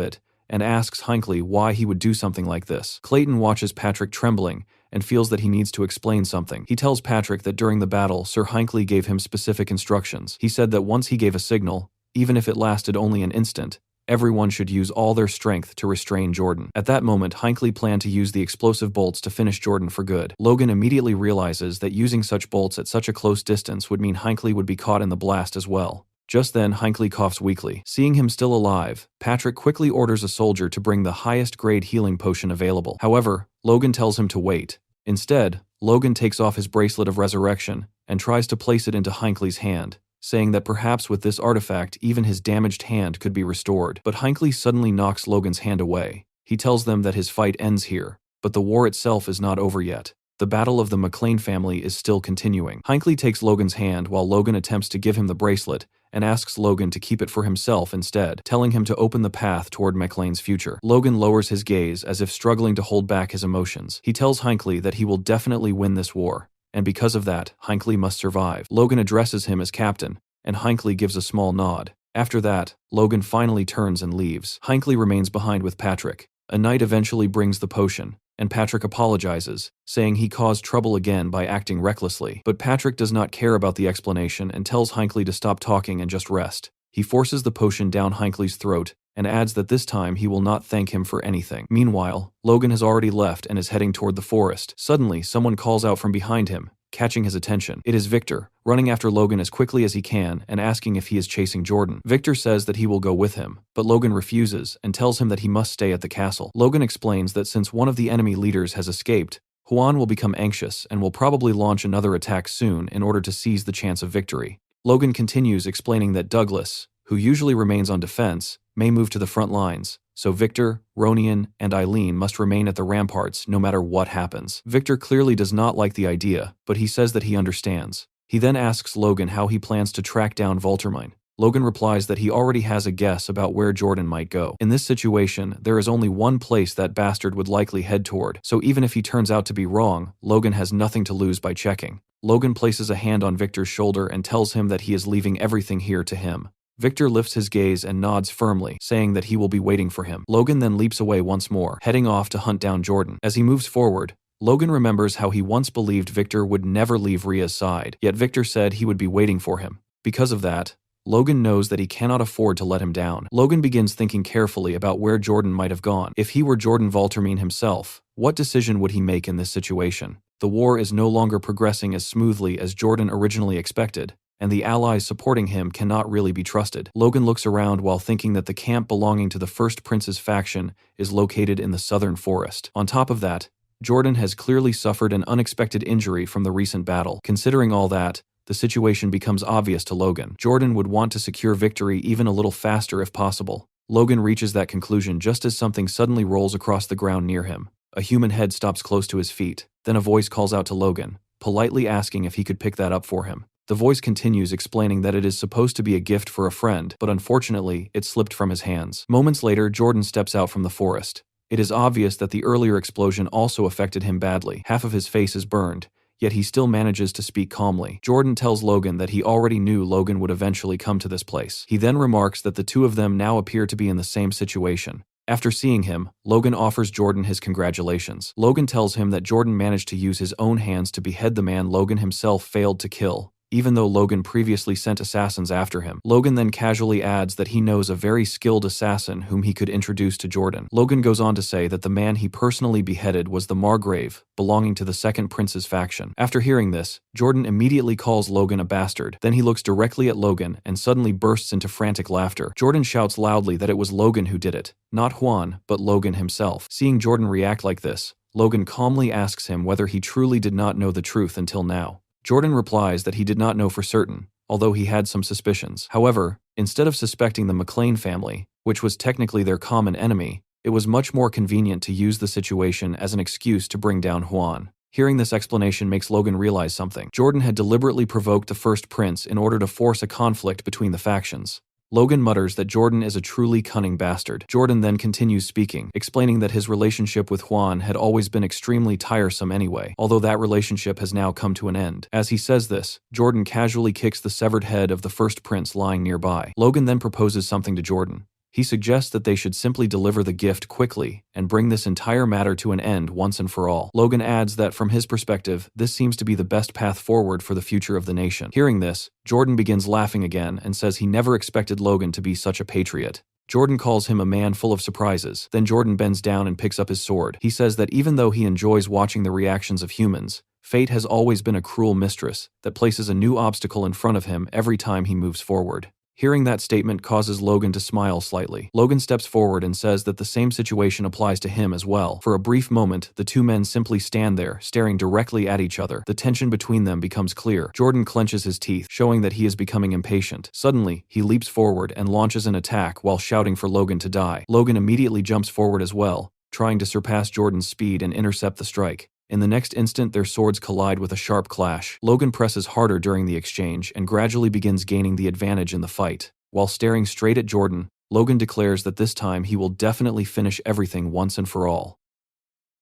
it, and asks Hinckley why he would do something like this. Clayton watches Patrick trembling and feels that he needs to explain something. He tells Patrick that during the battle, Sir Hinckley gave him specific instructions. He said that once he gave a signal, even if it lasted only an instant, everyone should use all their strength to restrain Jordan. At that moment, Hinckley planned to use the explosive bolts to finish Jordan for good. Logan immediately realizes that using such bolts at such a close distance would mean Hinckley would be caught in the blast as well. Just then, Hinckley coughs weakly. Seeing him still alive, Patrick quickly orders a soldier to bring the highest grade healing potion available. However, Logan tells him to wait. Instead, Logan takes off his bracelet of resurrection and tries to place it into Hinckley's hand, saying that perhaps with this artifact even his damaged hand could be restored. But Hinckley suddenly knocks Logan's hand away. He tells them that his fight ends here, but the war itself is not over yet. The battle of the Miclain family is still continuing. Hinckley takes Logan's hand while Logan attempts to give him the bracelet and asks Logan to keep it for himself instead, telling him to open the path toward Miclain's future. Logan lowers his gaze as if struggling to hold back his emotions. He tells Hinckley that he will definitely win this war, and because of that, Hinckley must survive. Logan addresses him as captain, and Hinckley gives a small nod. After that, Logan finally turns and leaves. Hinckley remains behind with Patrick. A knight eventually brings the potion, and Patrick apologizes, saying he caused trouble again by acting recklessly. But Patrick does not care about the explanation and tells Hinckley to stop talking and just rest. He forces the potion down Hinckley's throat and adds that this time he will not thank him for anything. Meanwhile, Logan has already left and is heading toward the forest. Suddenly, someone calls out from behind him, catching his attention. It is Victor, running after Logan as quickly as he can and asking if he is chasing Jordan. Victor says that he will go with him, but Logan refuses and tells him that he must stay at the castle. Logan explains that since one of the enemy leaders has escaped, Juan will become anxious and will probably launch another attack soon in order to seize the chance of victory. Logan continues explaining that Douglas, who usually remains on defense, may move to the front lines, so Victor, Ronian, and Eileen must remain at the ramparts no matter what happens. Victor clearly does not like the idea, but he says that he understands. He then asks Logan how he plans to track down Voltermine. Logan replies that he already has a guess about where Jordan might go. In this situation, there is only one place that bastard would likely head toward, so even if he turns out to be wrong, Logan has nothing to lose by checking. Logan places a hand on Victor's shoulder and tells him that he is leaving everything here to him. Victor lifts his gaze and nods firmly, saying that he will be waiting for him. Logan then leaps away once more, heading off to hunt down Jordan. As he moves forward, Logan remembers how he once believed Victor would never leave Ria's side, yet Victor said he would be waiting for him. Because of that, Logan knows that he cannot afford to let him down. Logan begins thinking carefully about where Jordan might have gone. If he were Jordan Voltermine himself, what decision would he make in this situation? The war is no longer progressing as smoothly as Jordan originally expected, and the allies supporting him cannot really be trusted. Logan looks around while thinking that the camp belonging to the First Prince's faction is located in the southern forest. On top of that, Jordan has clearly suffered an unexpected injury from the recent battle. Considering all that, the situation becomes obvious to Logan. Jordan would want to secure victory even a little faster if possible. Logan reaches that conclusion just as something suddenly rolls across the ground near him. A human head stops close to his feet. Then a voice calls out to Logan, politely asking if he could pick that up for him. The voice continues explaining that it is supposed to be a gift for a friend, but unfortunately, it slipped from his hands. Moments later, Jordan steps out from the forest. It is obvious that the earlier explosion also affected him badly. Half of his face is burned, yet he still manages to speak calmly. Jordan tells Logan that he already knew Logan would eventually come to this place. He then remarks that the two of them now appear to be in the same situation. After seeing him, Logan offers Jordan his congratulations. Logan tells him that Jordan managed to use his own hands to behead the man Logan himself failed to kill, even though Logan previously sent assassins after him. Logan then casually adds that he knows a very skilled assassin whom he could introduce to Jordan. Logan goes on to say that the man he personally beheaded was the Margrave, belonging to the Second Prince's faction. After hearing this, Jordan immediately calls Logan a bastard. Then he looks directly at Logan and suddenly bursts into frantic laughter. Jordan shouts loudly that it was Logan who did it, not Juan, but Logan himself. Seeing Jordan react like this, Logan calmly asks him whether he truly did not know the truth until now. Jordan replies that he did not know for certain, although he had some suspicions. However, instead of suspecting the McLean family, which was technically their common enemy, it was much more convenient to use the situation as an excuse to bring down Juan. Hearing this explanation makes Logan realize something. Jordan had deliberately provoked the First Prince in order to force a conflict between the factions. Logan mutters that Jordan is a truly cunning bastard. Jordan then continues speaking, explaining that his relationship with Juan had always been extremely tiresome anyway, although that relationship has now come to an end. As he says this, Jordan casually kicks the severed head of the First Prince lying nearby. Logan then proposes something to Jordan. He suggests that they should simply deliver the gift quickly and bring this entire matter to an end once and for all. Logan adds that from his perspective, this seems to be the best path forward for the future of the nation. Hearing this, Jordan begins laughing again and says he never expected Logan to be such a patriot. Jordan calls him a man full of surprises. Then Jordan bends down and picks up his sword. He says that even though he enjoys watching the reactions of humans, fate has always been a cruel mistress that places a new obstacle in front of him every time he moves forward. Hearing that statement causes Logan to smile slightly. Logan steps forward and says that the same situation applies to him as well. For a brief moment, the two men simply stand there, staring directly at each other. The tension between them becomes clear. Jordan clenches his teeth, showing that he is becoming impatient. Suddenly, he leaps forward and launches an attack while shouting for Logan to die. Logan immediately jumps forward as well, trying to surpass Jordan's speed and intercept the strike. In the next instant, their swords collide with a sharp clash. Logan presses harder during the exchange and gradually begins gaining the advantage in the fight. While staring straight at Jordan, Logan declares that this time he will definitely finish everything once and for all.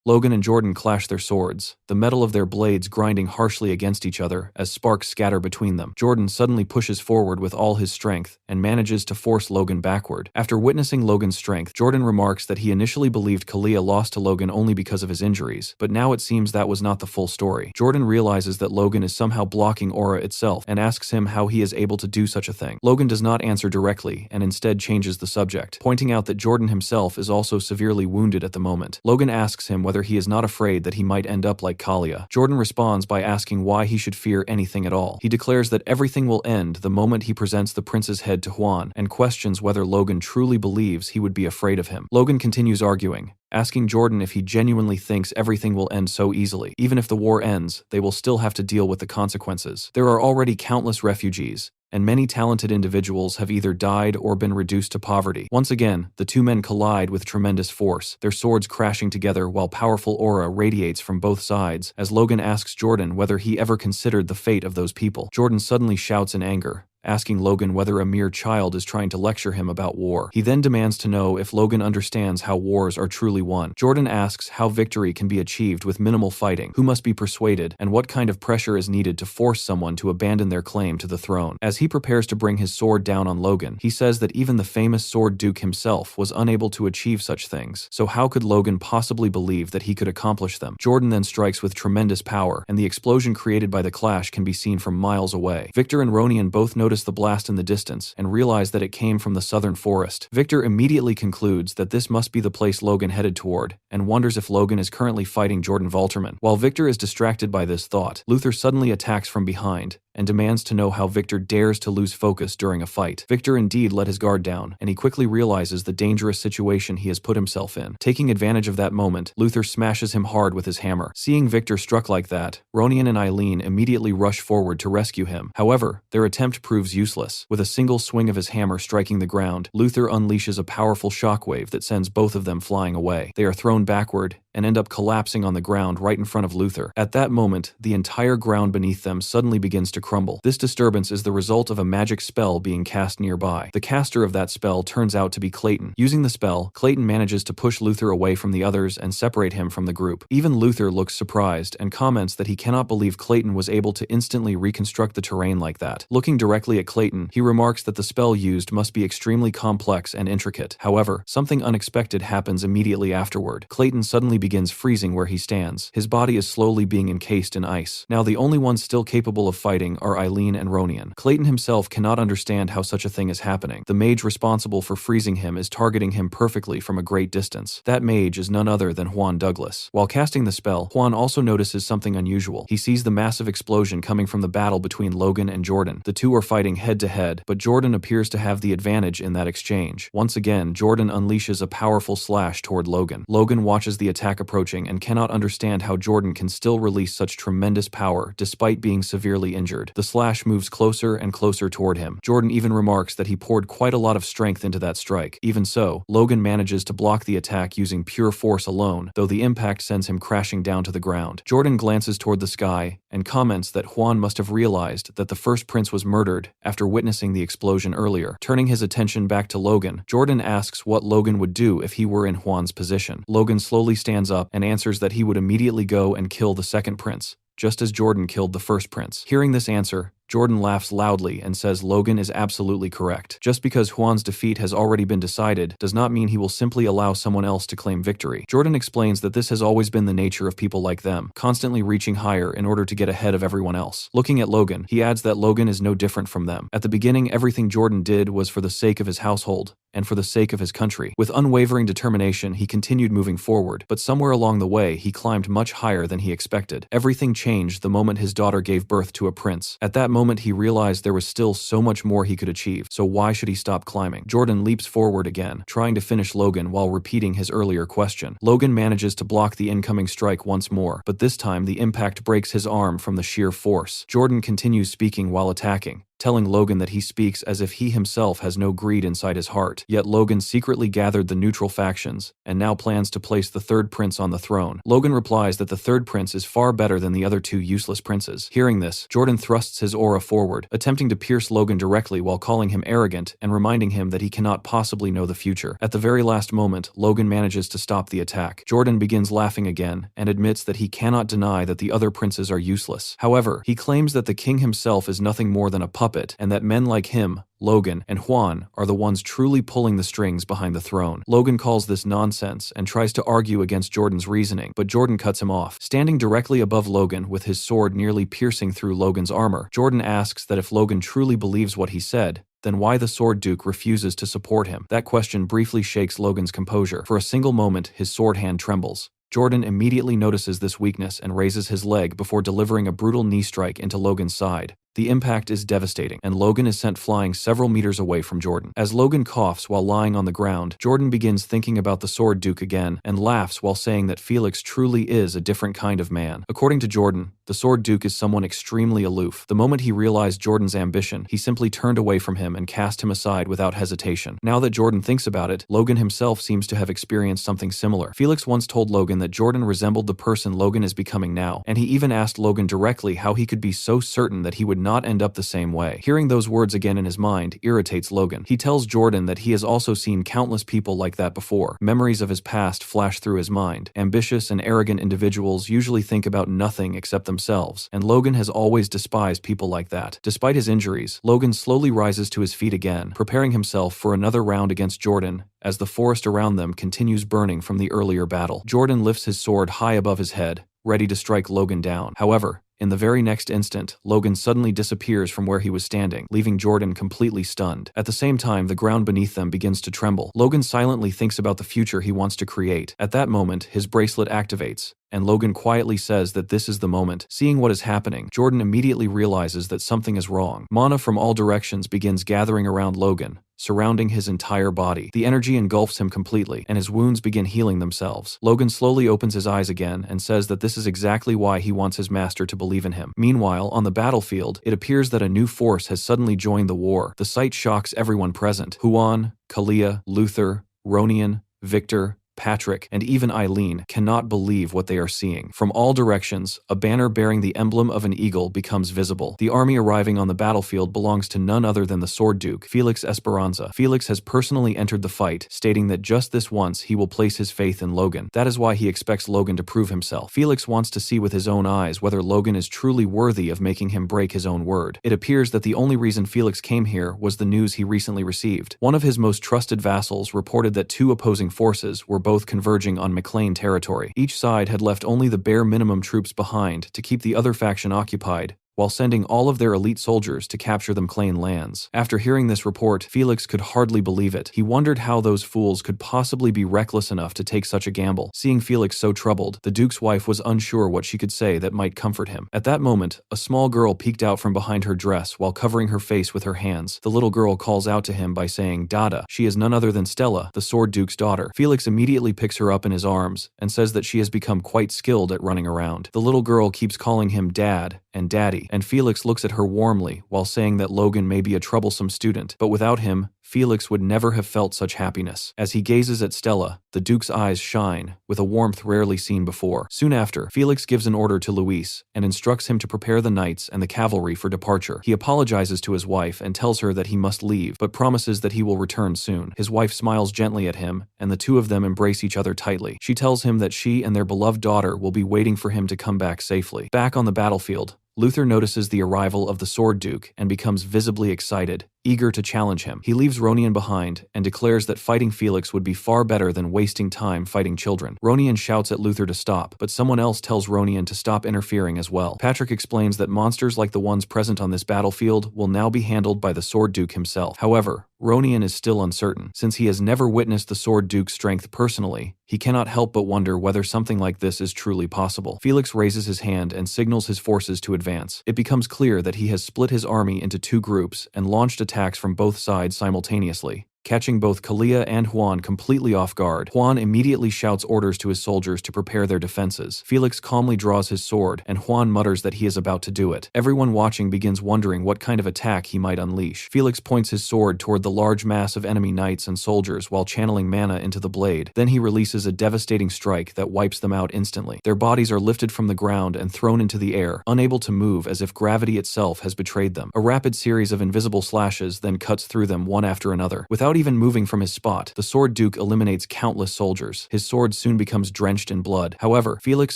Logan and Jordan clash their swords, the metal of their blades grinding harshly against each other as sparks scatter between them. Jordan suddenly pushes forward with all his strength and manages to force Logan backward. After witnessing Logan's strength, Jordan remarks that he initially believed Kalia lost to Logan only because of his injuries, but now it seems that was not the full story. Jordan realizes that Logan is somehow blocking Aura itself and asks him how he is able to do such a thing. Logan does not answer directly and instead changes the subject, pointing out that Jordan himself is also severely wounded at the moment. Logan asks him whether he is not afraid that he might end up like Kalia. Jordan responds by asking why he should fear anything at all. He declares that everything will end the moment he presents the prince's head to Juan and questions whether Logan truly believes he would be afraid of him. Logan continues arguing, asking Jordan if he genuinely thinks everything will end so easily. Even if the war ends, they will still have to deal with the consequences. There are already countless refugees, and many talented individuals have either died or been reduced to poverty. Once again, the two men collide with tremendous force, their swords crashing together while powerful aura radiates from both sides. As Logan asks Jordan whether he ever considered the fate of those people, Jordan suddenly shouts in anger, asking Logan whether a mere child is trying to lecture him about war. He then demands to know if Logan understands how wars are truly won. Jordan asks how victory can be achieved with minimal fighting, who must be persuaded, and what kind of pressure is needed to force someone to abandon their claim to the throne. As he prepares to bring his sword down on Logan, he says that even the famous Sword Duke himself was unable to achieve such things, so how could Logan possibly believe that he could accomplish them? Jordan then strikes with tremendous power, and the explosion created by the clash can be seen from miles away. Victor and Ronian both notice the blast in the distance and realize that it came from the southern forest. Victor immediately concludes that this must be the place Logan headed toward, and wonders if Logan is currently fighting Jordan Valterman. While Victor is distracted by this thought, Luther suddenly attacks from behind and demands to know how Victor dares to lose focus during a fight. Victor indeed let his guard down, and he quickly realizes the dangerous situation he has put himself in. Taking advantage of that moment, Luther smashes him hard with his hammer. Seeing Victor struck like that, Ronian and Eileen immediately rush forward to rescue him. However, their attempt proves useless. With a single swing of his hammer striking the ground, Luther unleashes a powerful shockwave that sends both of them flying away. They are thrown backward and end up collapsing on the ground right in front of Luther. At that moment, the entire ground beneath them suddenly begins to crumble. This disturbance is the result of a magic spell being cast nearby. The caster of that spell turns out to be Clayton. Using the spell, Clayton manages to push Luther away from the others and separate him from the group. Even Luther looks surprised and comments that he cannot believe Clayton was able to instantly reconstruct the terrain like that. Looking directly at Clayton, he remarks that the spell used must be extremely complex and intricate. However, something unexpected happens immediately afterward. Clayton suddenly begins freezing where he stands. His body is slowly being encased in ice. Now the only ones still capable of fighting are Eileen and Ronian. Clayton himself cannot understand how such a thing is happening. The mage responsible for freezing him is targeting him perfectly from a great distance. That mage is none other than Juan Douglas. While casting the spell, Juan also notices something unusual. He sees the massive explosion coming from the battle between Logan and Jordan. The two are fighting head to head, but Jordan appears to have the advantage in that exchange. Once again, Jordan unleashes a powerful slash toward Logan. Logan watches the attack approaching and cannot understand how Jordan can still release such tremendous power despite being severely injured. The slash moves closer and closer toward him. Jordan even remarks that he poured quite a lot of strength into that strike. Even so, Logan manages to block the attack using pure force alone, though the impact sends him crashing down to the ground. Jordan glances toward the sky and comments that Juan must have realized that the first prince was murdered after witnessing the explosion earlier. Turning his attention back to Logan, Jordan asks what Logan would do if he were in Juan's position. Logan slowly stands up and answers that he would immediately go and kill the second prince, just as Jordan killed the first prince. Hearing this answer, Jordan laughs loudly and says Logan is absolutely correct. Just because Juan's defeat has already been decided does not mean he will simply allow someone else to claim victory. Jordan explains that this has always been the nature of people like them, constantly reaching higher in order to get ahead of everyone else. Looking at Logan, he adds that Logan is no different from them. At the beginning, everything Jordan did was for the sake of his household and for the sake of his country. With unwavering determination, he continued moving forward, but somewhere along the way, he climbed much higher than he expected. Everything changed the moment his daughter gave birth to a prince. At that moment, he realized there was still so much more he could achieve, so why should he stop climbing? Jordan leaps forward again, trying to finish Logan while repeating his earlier question. Logan manages to block the incoming strike once more, but this time the impact breaks his arm from the sheer force. Jordan continues speaking while attacking, telling Logan that he speaks as if he himself has no greed inside his heart. Yet Logan secretly gathered the neutral factions and now plans to place the third prince on the throne. Logan replies that the third prince is far better than the other two useless princes. Hearing this, Jordan thrusts his aura forward, attempting to pierce Logan directly while calling him arrogant and reminding him that he cannot possibly know the future. At the very last moment, Logan manages to stop the attack. Jordan begins laughing again and admits that he cannot deny that the other princes are useless. However, he claims that the king himself is nothing more than a puppet, and that men like him, Logan, and Juan are the ones truly pulling the strings behind the throne. Logan calls this nonsense and tries to argue against Jordan's reasoning, but Jordan cuts him off. Standing directly above Logan with his sword nearly piercing through Logan's armor, Jordan asks that if Logan truly believes what he said, then why the Sword Duke refuses to support him. That question briefly shakes Logan's composure. For a single moment, his sword hand trembles. Jordan immediately notices this weakness and raises his leg before delivering a brutal knee strike into Logan's side, The impact is devastating, and Logan is sent flying several meters away from Jordan. As Logan coughs while lying on the ground, Jordan begins thinking about the Sword Duke again and laughs while saying that Felix truly is a different kind of man. According to Jordan, the Sword Duke is someone extremely aloof. The moment he realized Jordan's ambition, he simply turned away from him and cast him aside without hesitation. Now that Jordan thinks about it, Logan himself seems to have experienced something similar. Felix once told Logan that Jordan resembled the person Logan is becoming now, and he even asked Logan directly how he could be so certain that he would not end up the same way. Hearing those words again in his mind irritates Logan. He tells Jordan that he has also seen countless people like that before. Memories of his past flash through his mind. Ambitious and arrogant individuals usually think about nothing except themselves, and Logan has always despised people like that. Despite his injuries, Logan slowly rises to his feet again, preparing himself for another round against Jordan as the forest around them continues burning from the earlier battle. Jordan lifts his sword high above his head, ready to strike Logan down. However, in the very next instant, Logan suddenly disappears from where he was standing, leaving Jordan completely stunned. At the same time, the ground beneath them begins to tremble. Logan silently thinks about the future he wants to create. At that moment, his bracelet activates, and Logan quietly says that this is the moment. Seeing what is happening, Jordan immediately realizes that something is wrong. Mana from all directions begins gathering around Logan, surrounding his entire body. The energy engulfs him completely, and his wounds begin healing themselves. Logan slowly opens his eyes again and says that this is exactly why he wants his master to believe in him. Meanwhile, on the battlefield, it appears that a new force has suddenly joined the war. The sight shocks everyone present. Huan, Kalia, Luther, Ronian, Victor, Patrick, and even Eileen cannot believe what they are seeing. From all directions, a banner bearing the emblem of an eagle becomes visible. The army arriving on the battlefield belongs to none other than the Sword Duke, Felix Esperanza. Felix has personally entered the fight, stating that just this once he will place his faith in Logan. That is why he expects Logan to prove himself. Felix wants to see with his own eyes whether Logan is truly worthy of making him break his own word. It appears that the only reason Felix came here was the news he recently received. One of his most trusted vassals reported that two opposing forces were both converging on McLean territory. Each side had left only the bare minimum troops behind to keep the other faction occupied, while sending all of their elite soldiers to capture the McLean lands. After hearing this report, Felix could hardly believe it. He wondered how those fools could possibly be reckless enough to take such a gamble. Seeing Felix so troubled, the Duke's wife was unsure what she could say that might comfort him. At that moment, a small girl peeked out from behind her dress while covering her face with her hands. The little girl calls out to him by saying, "Dada." She is none other than Stella, the Sword Duke's daughter. Felix immediately picks her up in his arms and says that she has become quite skilled at running around. The little girl keeps calling him Dad and Daddy, and Felix looks at her warmly while saying that Logan may be a troublesome student, but without him, Felix would never have felt such happiness. As he gazes at Stella, the Duke's eyes shine, with a warmth rarely seen before. Soon after, Felix gives an order to Luis and instructs him to prepare the knights and the cavalry for departure. He apologizes to his wife and tells her that he must leave, but promises that he will return soon. His wife smiles gently at him, and the two of them embrace each other tightly. She tells him that she and their beloved daughter will be waiting for him to come back safely. Back on the battlefield, Luther notices the arrival of the Sword Duke and becomes visibly excited, eager to challenge him. He leaves Ronian behind and declares that fighting Felix would be far better than wasting time fighting children. Ronian shouts at Luther to stop, but someone else tells Ronian to stop interfering as well. Patrick explains that monsters like the ones present on this battlefield will now be handled by the Sword Duke himself. However, Ronian is still uncertain. Since he has never witnessed the Sword Duke's strength personally, he cannot help but wonder whether something like this is truly possible. Felix raises his hand and signals his forces to advance. It becomes clear that he has split his army into two groups and launched attacks from both sides simultaneously, catching both Kalia and Juan completely off guard. Juan immediately shouts orders to his soldiers to prepare their defenses. Felix calmly draws his sword, and Juan mutters that he is about to do it. Everyone watching begins wondering what kind of attack he might unleash. Felix points his sword toward the large mass of enemy knights and soldiers while channeling mana into the blade. Then he releases a devastating strike that wipes them out instantly. Their bodies are lifted from the ground and thrown into the air, unable to move as if gravity itself has betrayed them. A rapid series of invisible slashes then cuts through them one after another. Without even moving from his spot, the Sword Duke eliminates countless soldiers. His sword soon becomes drenched in blood. However, Felix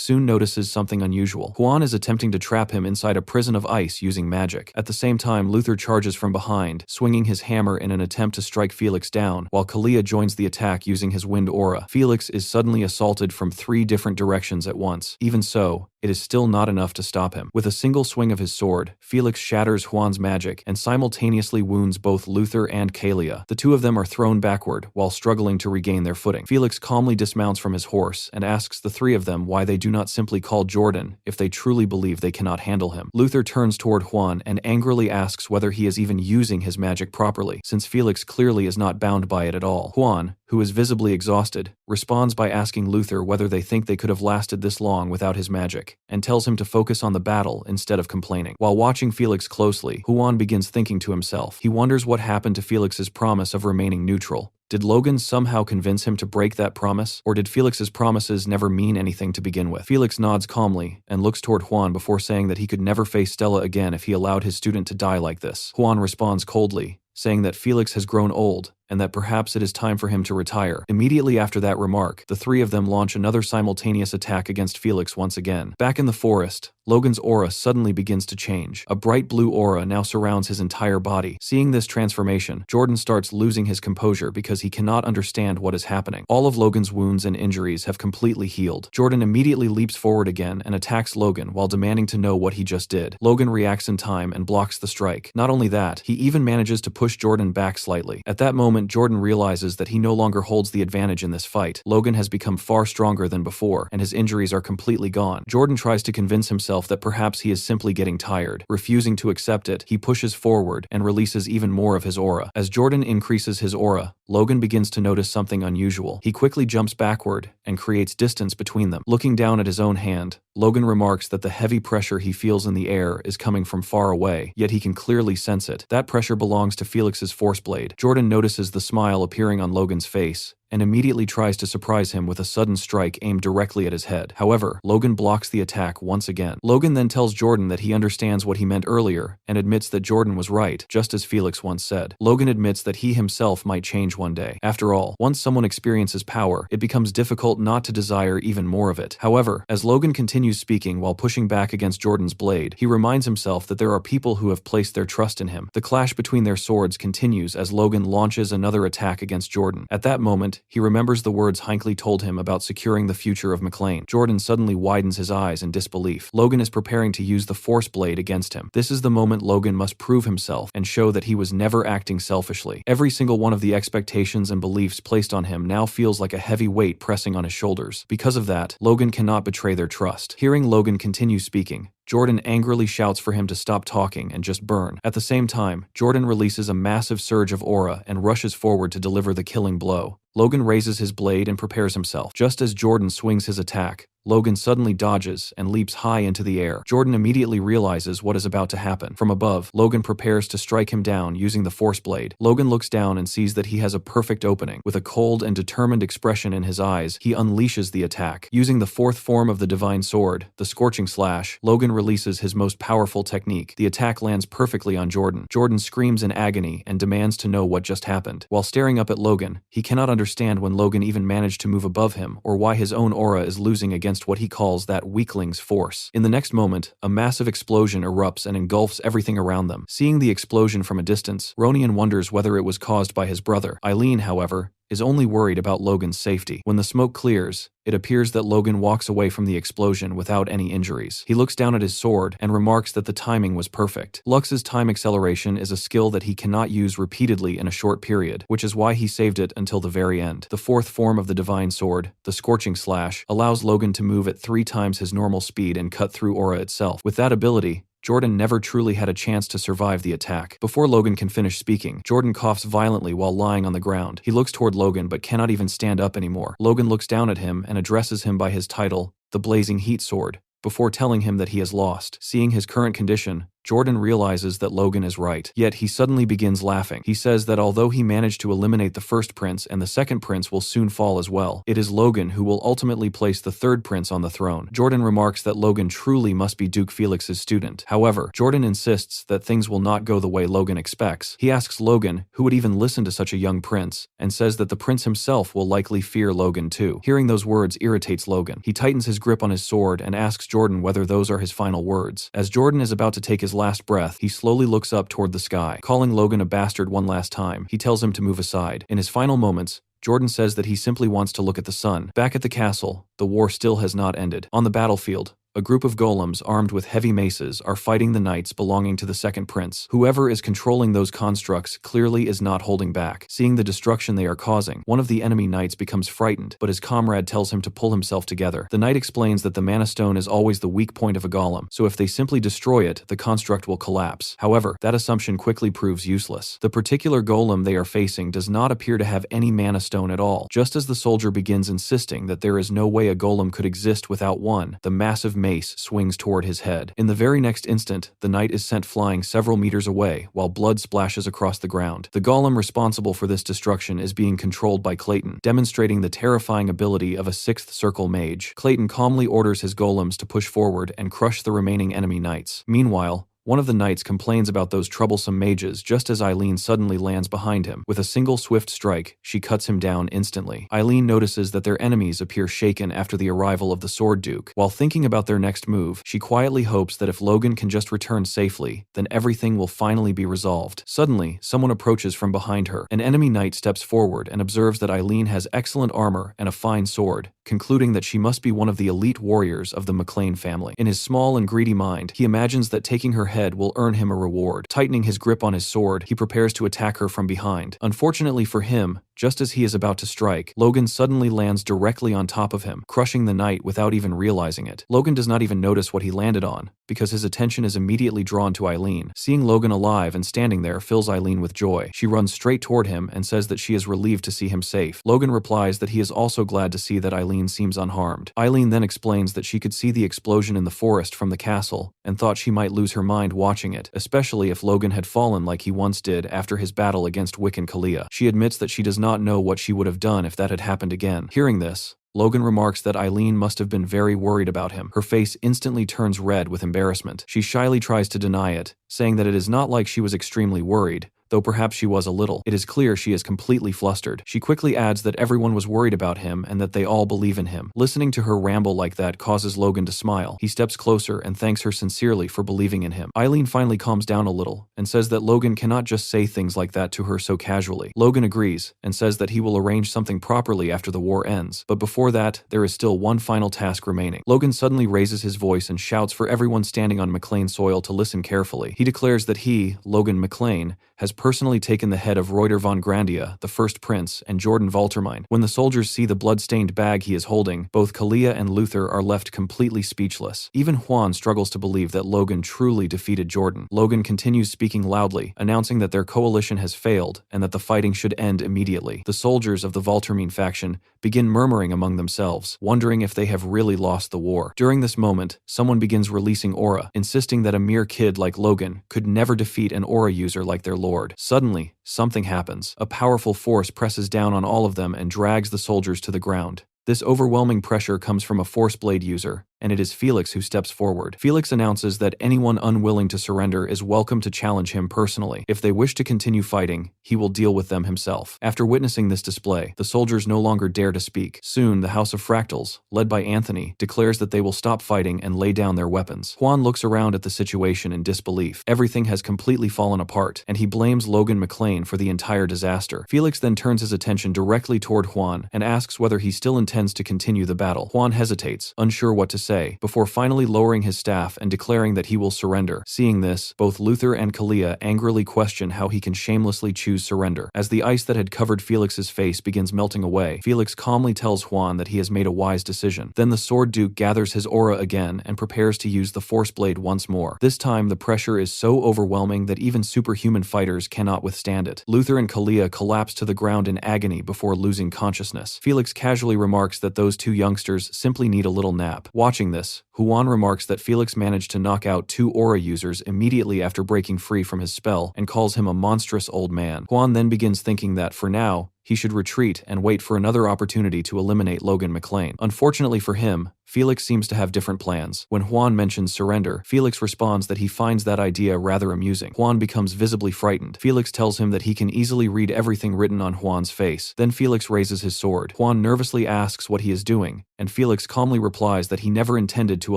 soon notices something unusual. Juan is attempting to trap him inside a prison of ice using magic. At the same time, Luther charges from behind, swinging his hammer in an attempt to strike Felix down, while Kalia joins the attack using his wind aura. Felix is suddenly assaulted from 3 different directions at once. Even so, it is still not enough to stop him. With a single swing of his sword, Felix shatters Juan's magic and simultaneously wounds both Luther and Kalia. The two of them are thrown backward while struggling to regain their footing. Felix calmly dismounts from his horse and asks the three of them why they do not simply call Jordan if they truly believe they cannot handle him. Luther turns toward Juan and angrily asks whether he is even using his magic properly, since Felix clearly is not bound by it at all. Juan, who is visibly exhausted, responds by asking Luther whether they think they could have lasted this long without his magic, and tells him to focus on the battle instead of complaining. While watching Felix closely, Juan begins thinking to himself. He wonders what happened to Felix's promise of remaining neutral. Did Logan somehow convince him to break that promise, or did Felix's promises never mean anything to begin with? Felix nods calmly and looks toward Juan before saying that he could never face Stella again if he allowed his student to die like this. Juan responds coldly, saying that Felix has grown old and that perhaps it is time for him to retire. Immediately after that remark, the three of them launch another simultaneous attack against Felix once again. Back in the forest, Logan's aura suddenly begins to change. A bright blue aura now surrounds his entire body. Seeing this transformation, Jordan starts losing his composure because he cannot understand what is happening. All of Logan's wounds and injuries have completely healed. Jordan immediately leaps forward again and attacks Logan while demanding to know what he just did. Logan reacts in time and blocks the strike. Not only that, he even manages to push Jordan back slightly. At that moment, Jordan realizes that he no longer holds the advantage in this fight. Logan has become far stronger than before, and his injuries are completely gone. Jordan tries to convince himself that perhaps he is simply getting tired. Refusing to accept it, he pushes forward and releases even more of his aura. As Jordan increases his aura, Logan begins to notice something unusual. He quickly jumps backward and creates distance between them. Looking down at his own hand, Logan remarks that the heavy pressure he feels in the air is coming from far away, yet he can clearly sense it. That pressure belongs to Felix's force blade. Jordan notices the smile appearing on Logan's face and immediately tries to surprise him with a sudden strike aimed directly at his head. However, Logan blocks the attack once again. Logan then tells Jordan that he understands what he meant earlier and admits that Jordan was right, just as Felix once said. Logan admits that he himself might change one day. After all, once someone experiences power, it becomes difficult not to desire even more of it. However, as Logan continues speaking while pushing back against Jordan's blade, he reminds himself that there are people who have placed their trust in him. The clash between their swords continues as Logan launches another attack against Jordan. At that moment, he remembers the words Hinckley told him about securing the future of McLean. Jordan suddenly widens his eyes in disbelief. Logan is preparing to use the force blade against him. This is the moment Logan must prove himself and show that he was never acting selfishly. Every single one of the expectations and beliefs placed on him now feels like a heavy weight pressing on his shoulders. Because of that, Logan cannot betray their trust. Hearing Logan continue speaking, Jordan angrily shouts for him to stop talking and just burn. At the same time, Jordan releases a massive surge of aura and rushes forward to deliver the killing blow. Logan raises his blade and prepares himself. Just as Jordan swings his attack, Logan suddenly dodges and leaps high into the air. Jordan immediately realizes what is about to happen. From above, Logan prepares to strike him down using the force blade. Logan looks down and sees that he has a perfect opening. With a cold and determined expression in his eyes, he unleashes the attack. Using the fourth form of the divine sword, the scorching slash, Logan releases his most powerful technique. The attack lands perfectly on Jordan. Jordan screams in agony and demands to know what just happened. While staring up at Logan, he cannot understand when Logan even managed to move above him or why his own aura is losing against what he calls that weakling's force. In the next moment, a massive explosion erupts and engulfs everything around them. Seeing the explosion from a distance, Ronian wonders whether it was caused by his brother. Eileen, however, is only worried about Logan's safety. When the smoke clears, it appears that Logan walks away from the explosion without any injuries. He looks down at his sword and remarks that the timing was perfect. Lux's time acceleration is a skill that he cannot use repeatedly in a short period, which is why he saved it until the very end. The fourth form of the divine sword, the scorching slash, allows Logan to move at 3 times his normal speed and cut through aura itself. With that ability, Jordan never truly had a chance to survive the attack. Before Logan can finish speaking, Jordan coughs violently while lying on the ground. He looks toward Logan but cannot even stand up anymore. Logan looks down at him and addresses him by his title, the Blazing Heat Sword, before telling him that he has lost. Seeing his current condition, Jordan realizes that Logan is right. Yet he suddenly begins laughing. He says that although he managed to eliminate the first prince and the second prince will soon fall as well, it is Logan who will ultimately place the third prince on the throne. Jordan remarks that Logan truly must be Duke Felix's student. However, Jordan insists that things will not go the way Logan expects. He asks Logan who would even listen to such a young prince, and says that the prince himself will likely fear Logan too. Hearing those words irritates Logan. He tightens his grip on his sword and asks Jordan whether those are his final words. As Jordan is about to take his last breath, he slowly looks up toward the sky. Calling Logan a bastard one last time, he tells him to move aside. In his final moments, Jordan says that he simply wants to look at the sun. Back at the castle, the war still has not ended. On the battlefield, A group of golems armed with heavy maces are fighting the knights belonging to the second prince. Whoever is controlling those constructs clearly is not holding back. Seeing the destruction they are causing, one of the enemy knights becomes frightened, but his comrade tells him to pull himself together. The knight explains that the mana stone is always the weak point of a golem, so if they simply destroy it, the construct will collapse. However, that assumption quickly proves useless. The particular golem they are facing does not appear to have any mana stone at all. Just as the soldier begins insisting that there is no way a golem could exist without one, the massive mace swings toward his head. In the very next instant, the knight is sent flying several meters away, while blood splashes across the ground. The golem responsible for this destruction is being controlled by Clayton, demonstrating the terrifying ability of a sixth circle mage. Clayton calmly orders his golems to push forward and crush the remaining enemy knights. Meanwhile, one of the knights complains about those troublesome mages just as Eileen suddenly lands behind him. With a single swift strike, she cuts him down instantly. Eileen notices that their enemies appear shaken after the arrival of the Sword Duke. While thinking about their next move, she quietly hopes that if Logan can just return safely, then everything will finally be resolved. Suddenly, someone approaches from behind her. An enemy knight steps forward and observes that Eileen has excellent armor and a fine sword, concluding that she must be one of the elite warriors of the McLean family. In his small and greedy mind, he imagines that taking her head will earn him a reward. Tightening his grip on his sword, he prepares to attack her from behind. Unfortunately for him, just as he is about to strike, Logan suddenly lands directly on top of him, crushing the knight without even realizing it. Logan does not even notice what he landed on, because his attention is immediately drawn to Eileen. Seeing Logan alive and standing there fills Eileen with joy. She runs straight toward him and says that she is relieved to see him safe. Logan replies that he is also glad to see that Eileen seems unharmed. Eileen then explains that she could see the explosion in the forest from the castle, and thought she might lose her mind watching it, especially if Logan had fallen like he once did after his battle against Wick and Kalia. She admits that she does not know what she would have done if that had happened again. Hearing this, Logan remarks that Eileen must have been very worried about him. Her face instantly turns red with embarrassment. She shyly tries to deny it, saying that it is not like she was extremely worried, though perhaps she was a little. It is clear she is completely flustered. She quickly adds that everyone was worried about him and that they all believe in him. Listening to her ramble like that causes Logan to smile. He steps closer and thanks her sincerely for believing in him. Eileen finally calms down a little and says that Logan cannot just say things like that to her so casually. Logan agrees and says that he will arrange something properly after the war ends, but before that, there is still one final task remaining. Logan suddenly raises his voice and shouts for everyone standing on McLean soil to listen carefully. He declares that he, Logan McLean, has personally taken the head of Reuter von Grandia, the first prince, and Jordan Valtermine. When the soldiers see the blood-stained bag he is holding, both Kalia and Luther are left completely speechless. Even Juan struggles to believe that Logan truly defeated Jordan. Logan continues speaking loudly, announcing that their coalition has failed and that the fighting should end immediately. The soldiers of the Valtermine faction begin murmuring among themselves, wondering if they have really lost the war. During this moment, someone begins releasing aura, insisting that a mere kid like Logan could never defeat an aura user like their lord. Suddenly, something happens. A powerful force presses down on all of them and drags the soldiers to the ground. This overwhelming pressure comes from a Force Blade user, and it is Felix who steps forward. Felix announces that anyone unwilling to surrender is welcome to challenge him personally. If they wish to continue fighting, he will deal with them himself. After witnessing this display, the soldiers no longer dare to speak. Soon, the House of Fractals, led by Anthony, declares that they will stop fighting and lay down their weapons. Juan looks around at the situation in disbelief. Everything has completely fallen apart, and he blames Logan McLean for the entire disaster. Felix then turns his attention directly toward Juan and asks whether he still intends to continue the battle. Juan hesitates, unsure what to say, before finally lowering his staff and declaring that he will surrender. Seeing this, both Luther and Kalia angrily question how he can shamelessly choose surrender. As the ice that had covered Felix's face begins melting away, Felix calmly tells Juan that he has made a wise decision. Then the Sword Duke gathers his aura again and prepares to use the Force Blade once more. This time, the pressure is so overwhelming that even superhuman fighters cannot withstand it. Luther and Kalia collapse to the ground in agony before losing consciousness. Felix casually remarks that those two youngsters simply need a little nap. Watching this, Juan remarks that Felix managed to knock out 2 aura users immediately after breaking free from his spell and calls him a monstrous old man. Juan then begins thinking that, for now, he should retreat and wait for another opportunity to eliminate Logan McLean. Unfortunately for him, Felix seems to have different plans. When Juan mentions surrender, Felix responds that he finds that idea rather amusing. Juan becomes visibly frightened. Felix tells him that he can easily read everything written on Juan's face. Then Felix raises his sword. Juan nervously asks what he is doing, and Felix calmly replies that he never intended to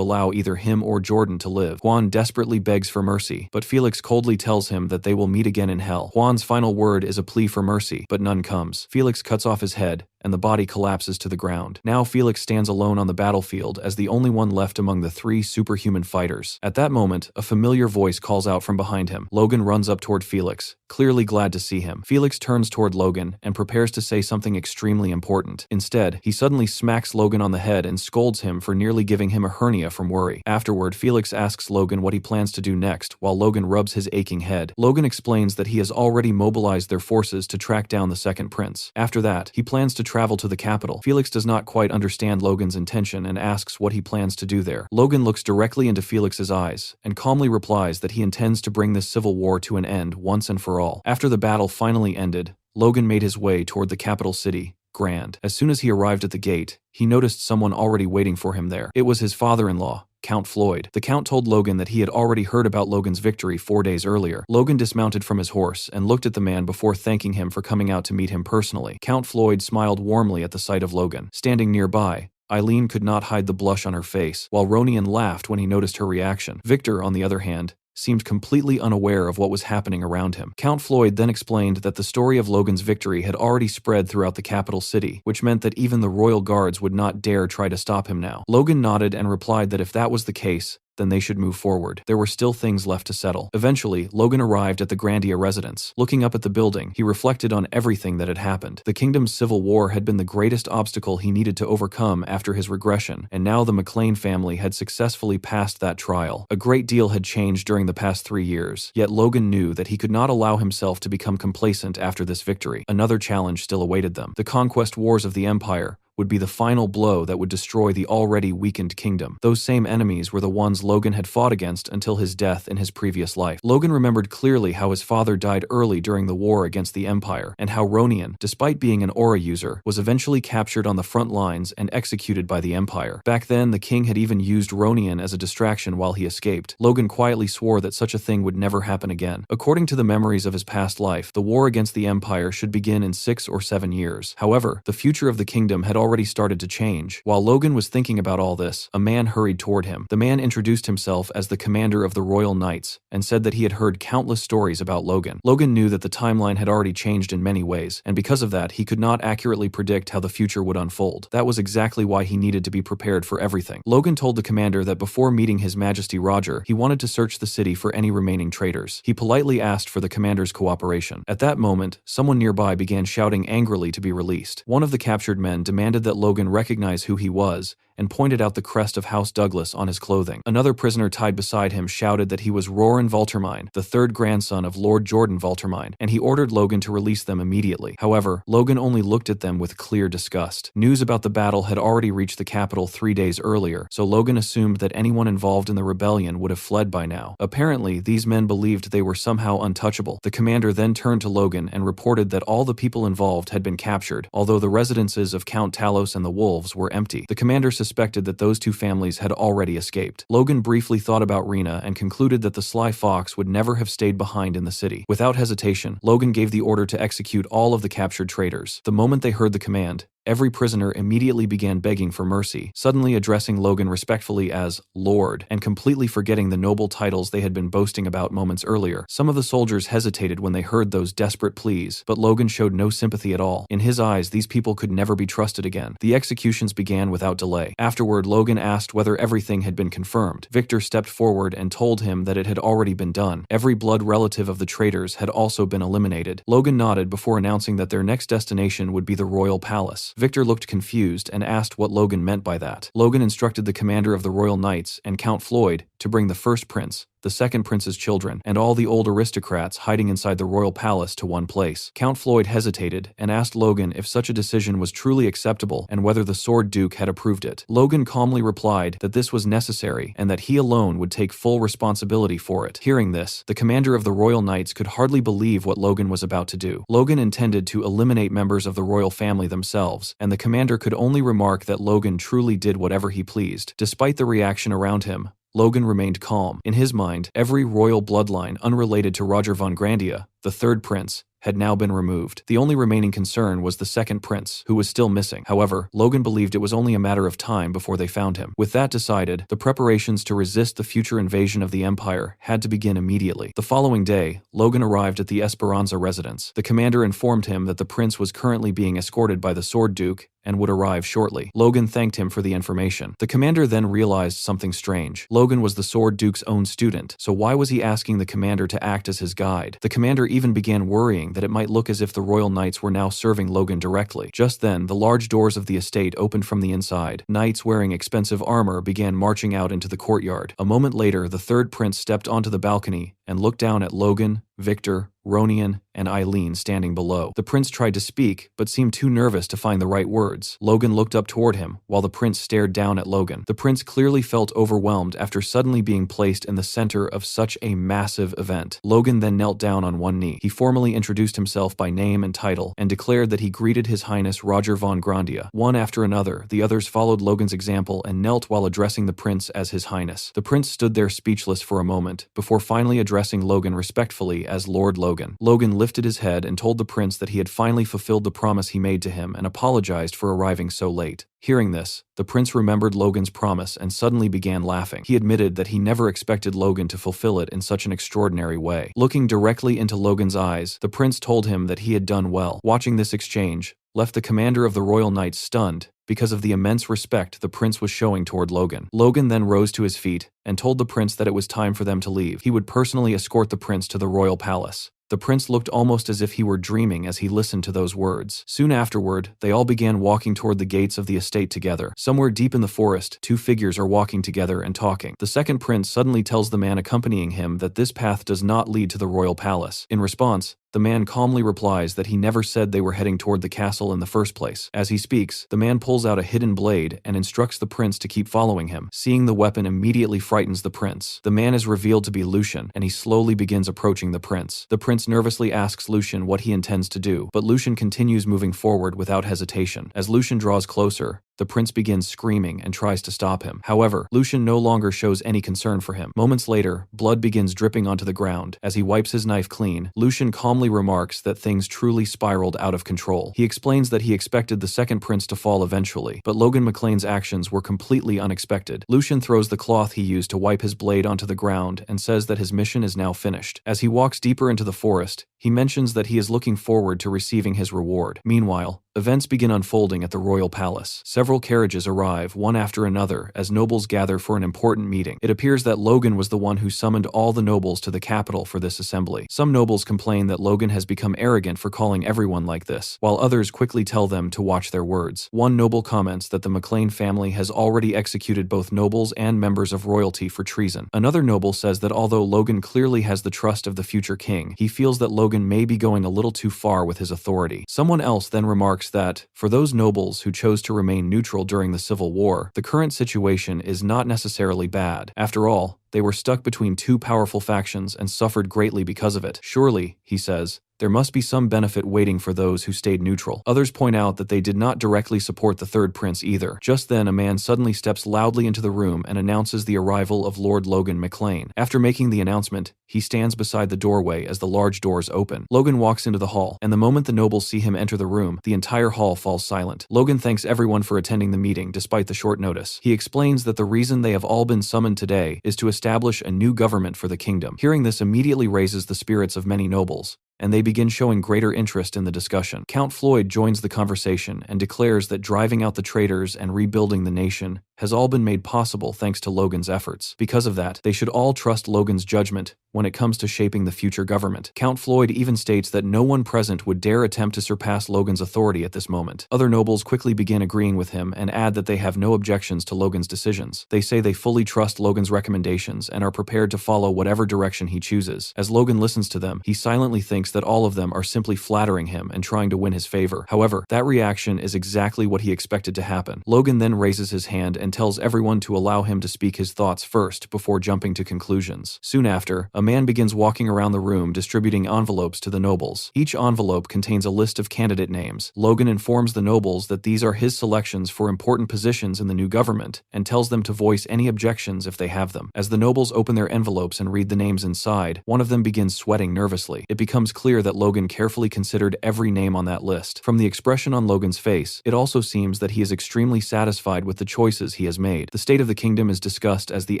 allow either him or Jordan to live. Juan desperately begs for mercy, but Felix coldly tells him that they will meet again in hell. Juan's final word is a plea for mercy, but none comes. Felix cuts off his head and the body collapses to the ground. Now Felix stands alone on the battlefield as the only one left among the three superhuman fighters. At that moment, a familiar voice calls out from behind him. Logan runs up toward Felix, clearly glad to see him. Felix turns toward Logan and prepares to say something extremely important. Instead, he suddenly smacks Logan on the head and scolds him for nearly giving him a hernia from worry. Afterward, Felix asks Logan what he plans to do next, while Logan rubs his aching head. Logan explains that he has already mobilized their forces to track down the second prince. After that, he plans to travel to the capital. Felix does not quite understand Logan's intention and asks what he plans to do there. Logan looks directly into Felix's eyes and calmly replies that he intends to bring this civil war to an end once and for all. After the battle finally ended, Logan made his way toward the capital city, Grand. As soon as he arrived at the gate, he noticed someone already waiting for him there. It was his father-in-law, Count Floyd. The Count told Logan that he had already heard about Logan's victory 4 days earlier. Logan dismounted from his horse and looked at the man before thanking him for coming out to meet him personally. Count Floyd smiled warmly at the sight of Logan. Standing nearby, Eileen could not hide the blush on her face, while Ronian laughed when he noticed her reaction. Victor, on the other hand, seemed completely unaware of what was happening around him. Count Floyd then explained that the story of Logan's victory had already spread throughout the capital city, which meant that even the royal guards would not dare try to stop him now. Logan nodded and replied that if that was the case, then they should move forward. There were still things left to settle. Eventually, Logan arrived at the Grandia residence. Looking up at the building, he reflected on everything that had happened. The kingdom's civil war had been the greatest obstacle he needed to overcome after his regression, and now the McLean family had successfully passed that trial. A great deal had changed during the past 3 years, yet Logan knew that he could not allow himself to become complacent after this victory. Another challenge still awaited them. The conquest wars of the Empire would be the final blow that would destroy the already weakened kingdom. Those same enemies were the ones Logan had fought against until his death in his previous life. Logan remembered clearly how his father died early during the war against the Empire, and how Ronian, despite being an aura user, was eventually captured on the front lines and executed by the Empire. Back then, the king had even used Ronian as a distraction while he escaped. Logan quietly swore that such a thing would never happen again. According to the memories of his past life, the war against the Empire should begin in 6 or 7 years. However, the future of the kingdom had already started to change. While Logan was thinking about all this, a man hurried toward him. The man introduced himself as the commander of the Royal Knights and said that he had heard countless stories about Logan. Logan knew that the timeline had already changed in many ways, and because of that, he could not accurately predict how the future would unfold. That was exactly why he needed to be prepared for everything. Logan told the commander that before meeting His Majesty Roger, he wanted to search the city for any remaining traitors. He politely asked for the commander's cooperation. At that moment, someone nearby began shouting angrily to be released. One of the captured men demanded that Logan recognize who he was and pointed out the crest of House Douglas on his clothing. Another prisoner tied beside him shouted that he was Roran Valtermine, the third grandson of Lord Jordan Valtermine, and he ordered Logan to release them immediately. However, Logan only looked at them with clear disgust. News about the battle had already reached the capital 3 days earlier, so Logan assumed that anyone involved in the rebellion would have fled by now. Apparently, these men believed they were somehow untouchable. The commander then turned to Logan and reported that all the people involved had been captured, although the residences of Count Talos and the Wolves were empty. The commander suspected that those two families had already escaped. Logan briefly thought about Rena and concluded that the sly fox would never have stayed behind in the city. Without hesitation, Logan gave the order to execute all of the captured traitors. The moment they heard the command, every prisoner immediately began begging for mercy, suddenly addressing Logan respectfully as Lord, and completely forgetting the noble titles they had been boasting about moments earlier. Some of the soldiers hesitated when they heard those desperate pleas, but Logan showed no sympathy at all. In his eyes, these people could never be trusted again. The executions began without delay. Afterward, Logan asked whether everything had been confirmed. Victor stepped forward and told him that it had already been done. Every blood relative of the traitors had also been eliminated. Logan nodded before announcing that their next destination would be the royal palace. Victor looked confused and asked what Logan meant by that. Logan instructed the commander of the Royal Knights and Count Floyd to bring the first prince, the second prince's children, and all the old aristocrats hiding inside the royal palace to one place. Count Floyd hesitated and asked Logan if such a decision was truly acceptable and whether the Sword Duke had approved it. Logan calmly replied that this was necessary and that he alone would take full responsibility for it. Hearing this, the commander of the Royal Knights could hardly believe what Logan was about to do. Logan intended to eliminate members of the royal family themselves, and the commander could only remark that Logan truly did whatever he pleased. Despite the reaction around him, Logan remained calm. In his mind, every royal bloodline unrelated to Roger von Grandia, the third prince, had now been removed. The only remaining concern was the second prince, who was still missing. However, Logan believed it was only a matter of time before they found him. With that decided, the preparations to resist the future invasion of the Empire had to begin immediately. The following day, Logan arrived at the Esperanza residence. The commander informed him that the prince was currently being escorted by the Sword Duke and would arrive shortly. Logan thanked him for the information. The commander then realized something strange. Logan was the Sword Duke's own student, so why was he asking the commander to act as his guide? The commander even began worrying that it might look as if the royal knights were now serving Logan directly. Just then, the large doors of the estate opened from the inside. Knights wearing expensive armor began marching out into the courtyard. A moment later, the third prince stepped onto the balcony and looked down at Logan, Victor, Ronian, and Eileen standing below. The prince tried to speak, but seemed too nervous to find the right words. Logan looked up toward him, while the prince stared down at Logan. The prince clearly felt overwhelmed after suddenly being placed in the center of such a massive event. Logan then knelt down on one knee. He formally introduced himself by name and title, and declared that he greeted His Highness Roger von Grandia. One after another, the others followed Logan's example and knelt while addressing the prince as His Highness. The prince stood there speechless for a moment, before finally addressing Logan respectfully as Lord Logan. Logan lifted his head and told the prince that he had finally fulfilled the promise he made to him and apologized for arriving so late. Hearing this, the prince remembered Logan's promise and suddenly began laughing. He admitted that he never expected Logan to fulfill it in such an extraordinary way. Looking directly into Logan's eyes, the prince told him that he had done well. Watching this exchange left the commander of the Royal Knights stunned because of the immense respect the prince was showing toward Logan. Logan then rose to his feet and told the prince that it was time for them to leave. He would personally escort the prince to the royal palace. The prince looked almost as if he were dreaming as he listened to those words. Soon afterward, they all began walking toward the gates of the estate together. Somewhere deep in the forest, two figures are walking together and talking. The second prince suddenly tells the man accompanying him that this path does not lead to the royal palace. In response, the man calmly replies that he never said they were heading toward the castle in the first place. As he speaks, the man pulls out a hidden blade and instructs the prince to keep following him. Seeing the weapon immediately frightens the prince. The man is revealed to be Lucian, and he slowly begins approaching the prince. The prince nervously asks Lucian what he intends to do, but Lucian continues moving forward without hesitation. As Lucian draws closer, the prince begins screaming and tries to stop him. However, Lucian no longer shows any concern for him. Moments later, blood begins dripping onto the ground. As he wipes his knife clean, Lucian calmly remarks that things truly spiraled out of control. He explains that he expected the second prince to fall eventually, but Logan McLean's actions were completely unexpected. Lucian throws the cloth he used to wipe his blade onto the ground and says that his mission is now finished. As he walks deeper into the forest, he mentions that he is looking forward to receiving his reward. Meanwhile, events begin unfolding at the royal palace. Several carriages arrive, one after another, as nobles gather for an important meeting. It appears that Logan was the one who summoned all the nobles to the capital for this assembly. Some nobles complain that Logan has become arrogant for calling everyone like this, while others quickly tell them to watch their words. One noble comments that the McLean family has already executed both nobles and members of royalty for treason. Another noble says that although Logan clearly has the trust of the future king, he feels that Logan may be going a little too far with his authority. Someone else then remarks that, for those nobles who chose to remain neutral during the Civil War, the current situation is not necessarily bad. After all, they were stuck between two powerful factions and suffered greatly because of it. Surely, he says, there must be some benefit waiting for those who stayed neutral. Others point out that they did not directly support the third prince either. Just then, a man suddenly steps loudly into the room and announces the arrival of Lord Logan McLean. After making the announcement, he stands beside the doorway as the large doors open. Logan walks into the hall, and the moment the nobles see him enter the room, the entire hall falls silent. Logan thanks everyone for attending the meeting despite the short notice. He explains that the reason they have all been summoned today is to establish a new government for the kingdom. Hearing this immediately raises the spirits of many nobles, and they begin showing greater interest in the discussion. Count Floyd joins the conversation and declares that driving out the traitors and rebuilding the nation has all been made possible thanks to Logan's efforts. Because of that, they should all trust Logan's judgment when it comes to shaping the future government. Count Floyd even states that no one present would dare attempt to surpass Logan's authority at this moment. Other nobles quickly begin agreeing with him and add that they have no objections to Logan's decisions. They say they fully trust Logan's recommendations and are prepared to follow whatever direction he chooses. As Logan listens to them, he silently thinks that all of them are simply flattering him and trying to win his favor. However, that reaction is exactly what he expected to happen. Logan then raises his hand and tells everyone to allow him to speak his thoughts first before jumping to conclusions. Soon after, a man begins walking around the room distributing envelopes to the nobles. Each envelope contains a list of candidate names. Logan informs the nobles that these are his selections for important positions in the new government and tells them to voice any objections if they have them. As the nobles open their envelopes and read the names inside, one of them begins sweating nervously. It becomes clear that Logan carefully considered every name on that list. From the expression on Logan's face, it also seems that he is extremely satisfied with the choices he has made. The state of the kingdom is discussed as the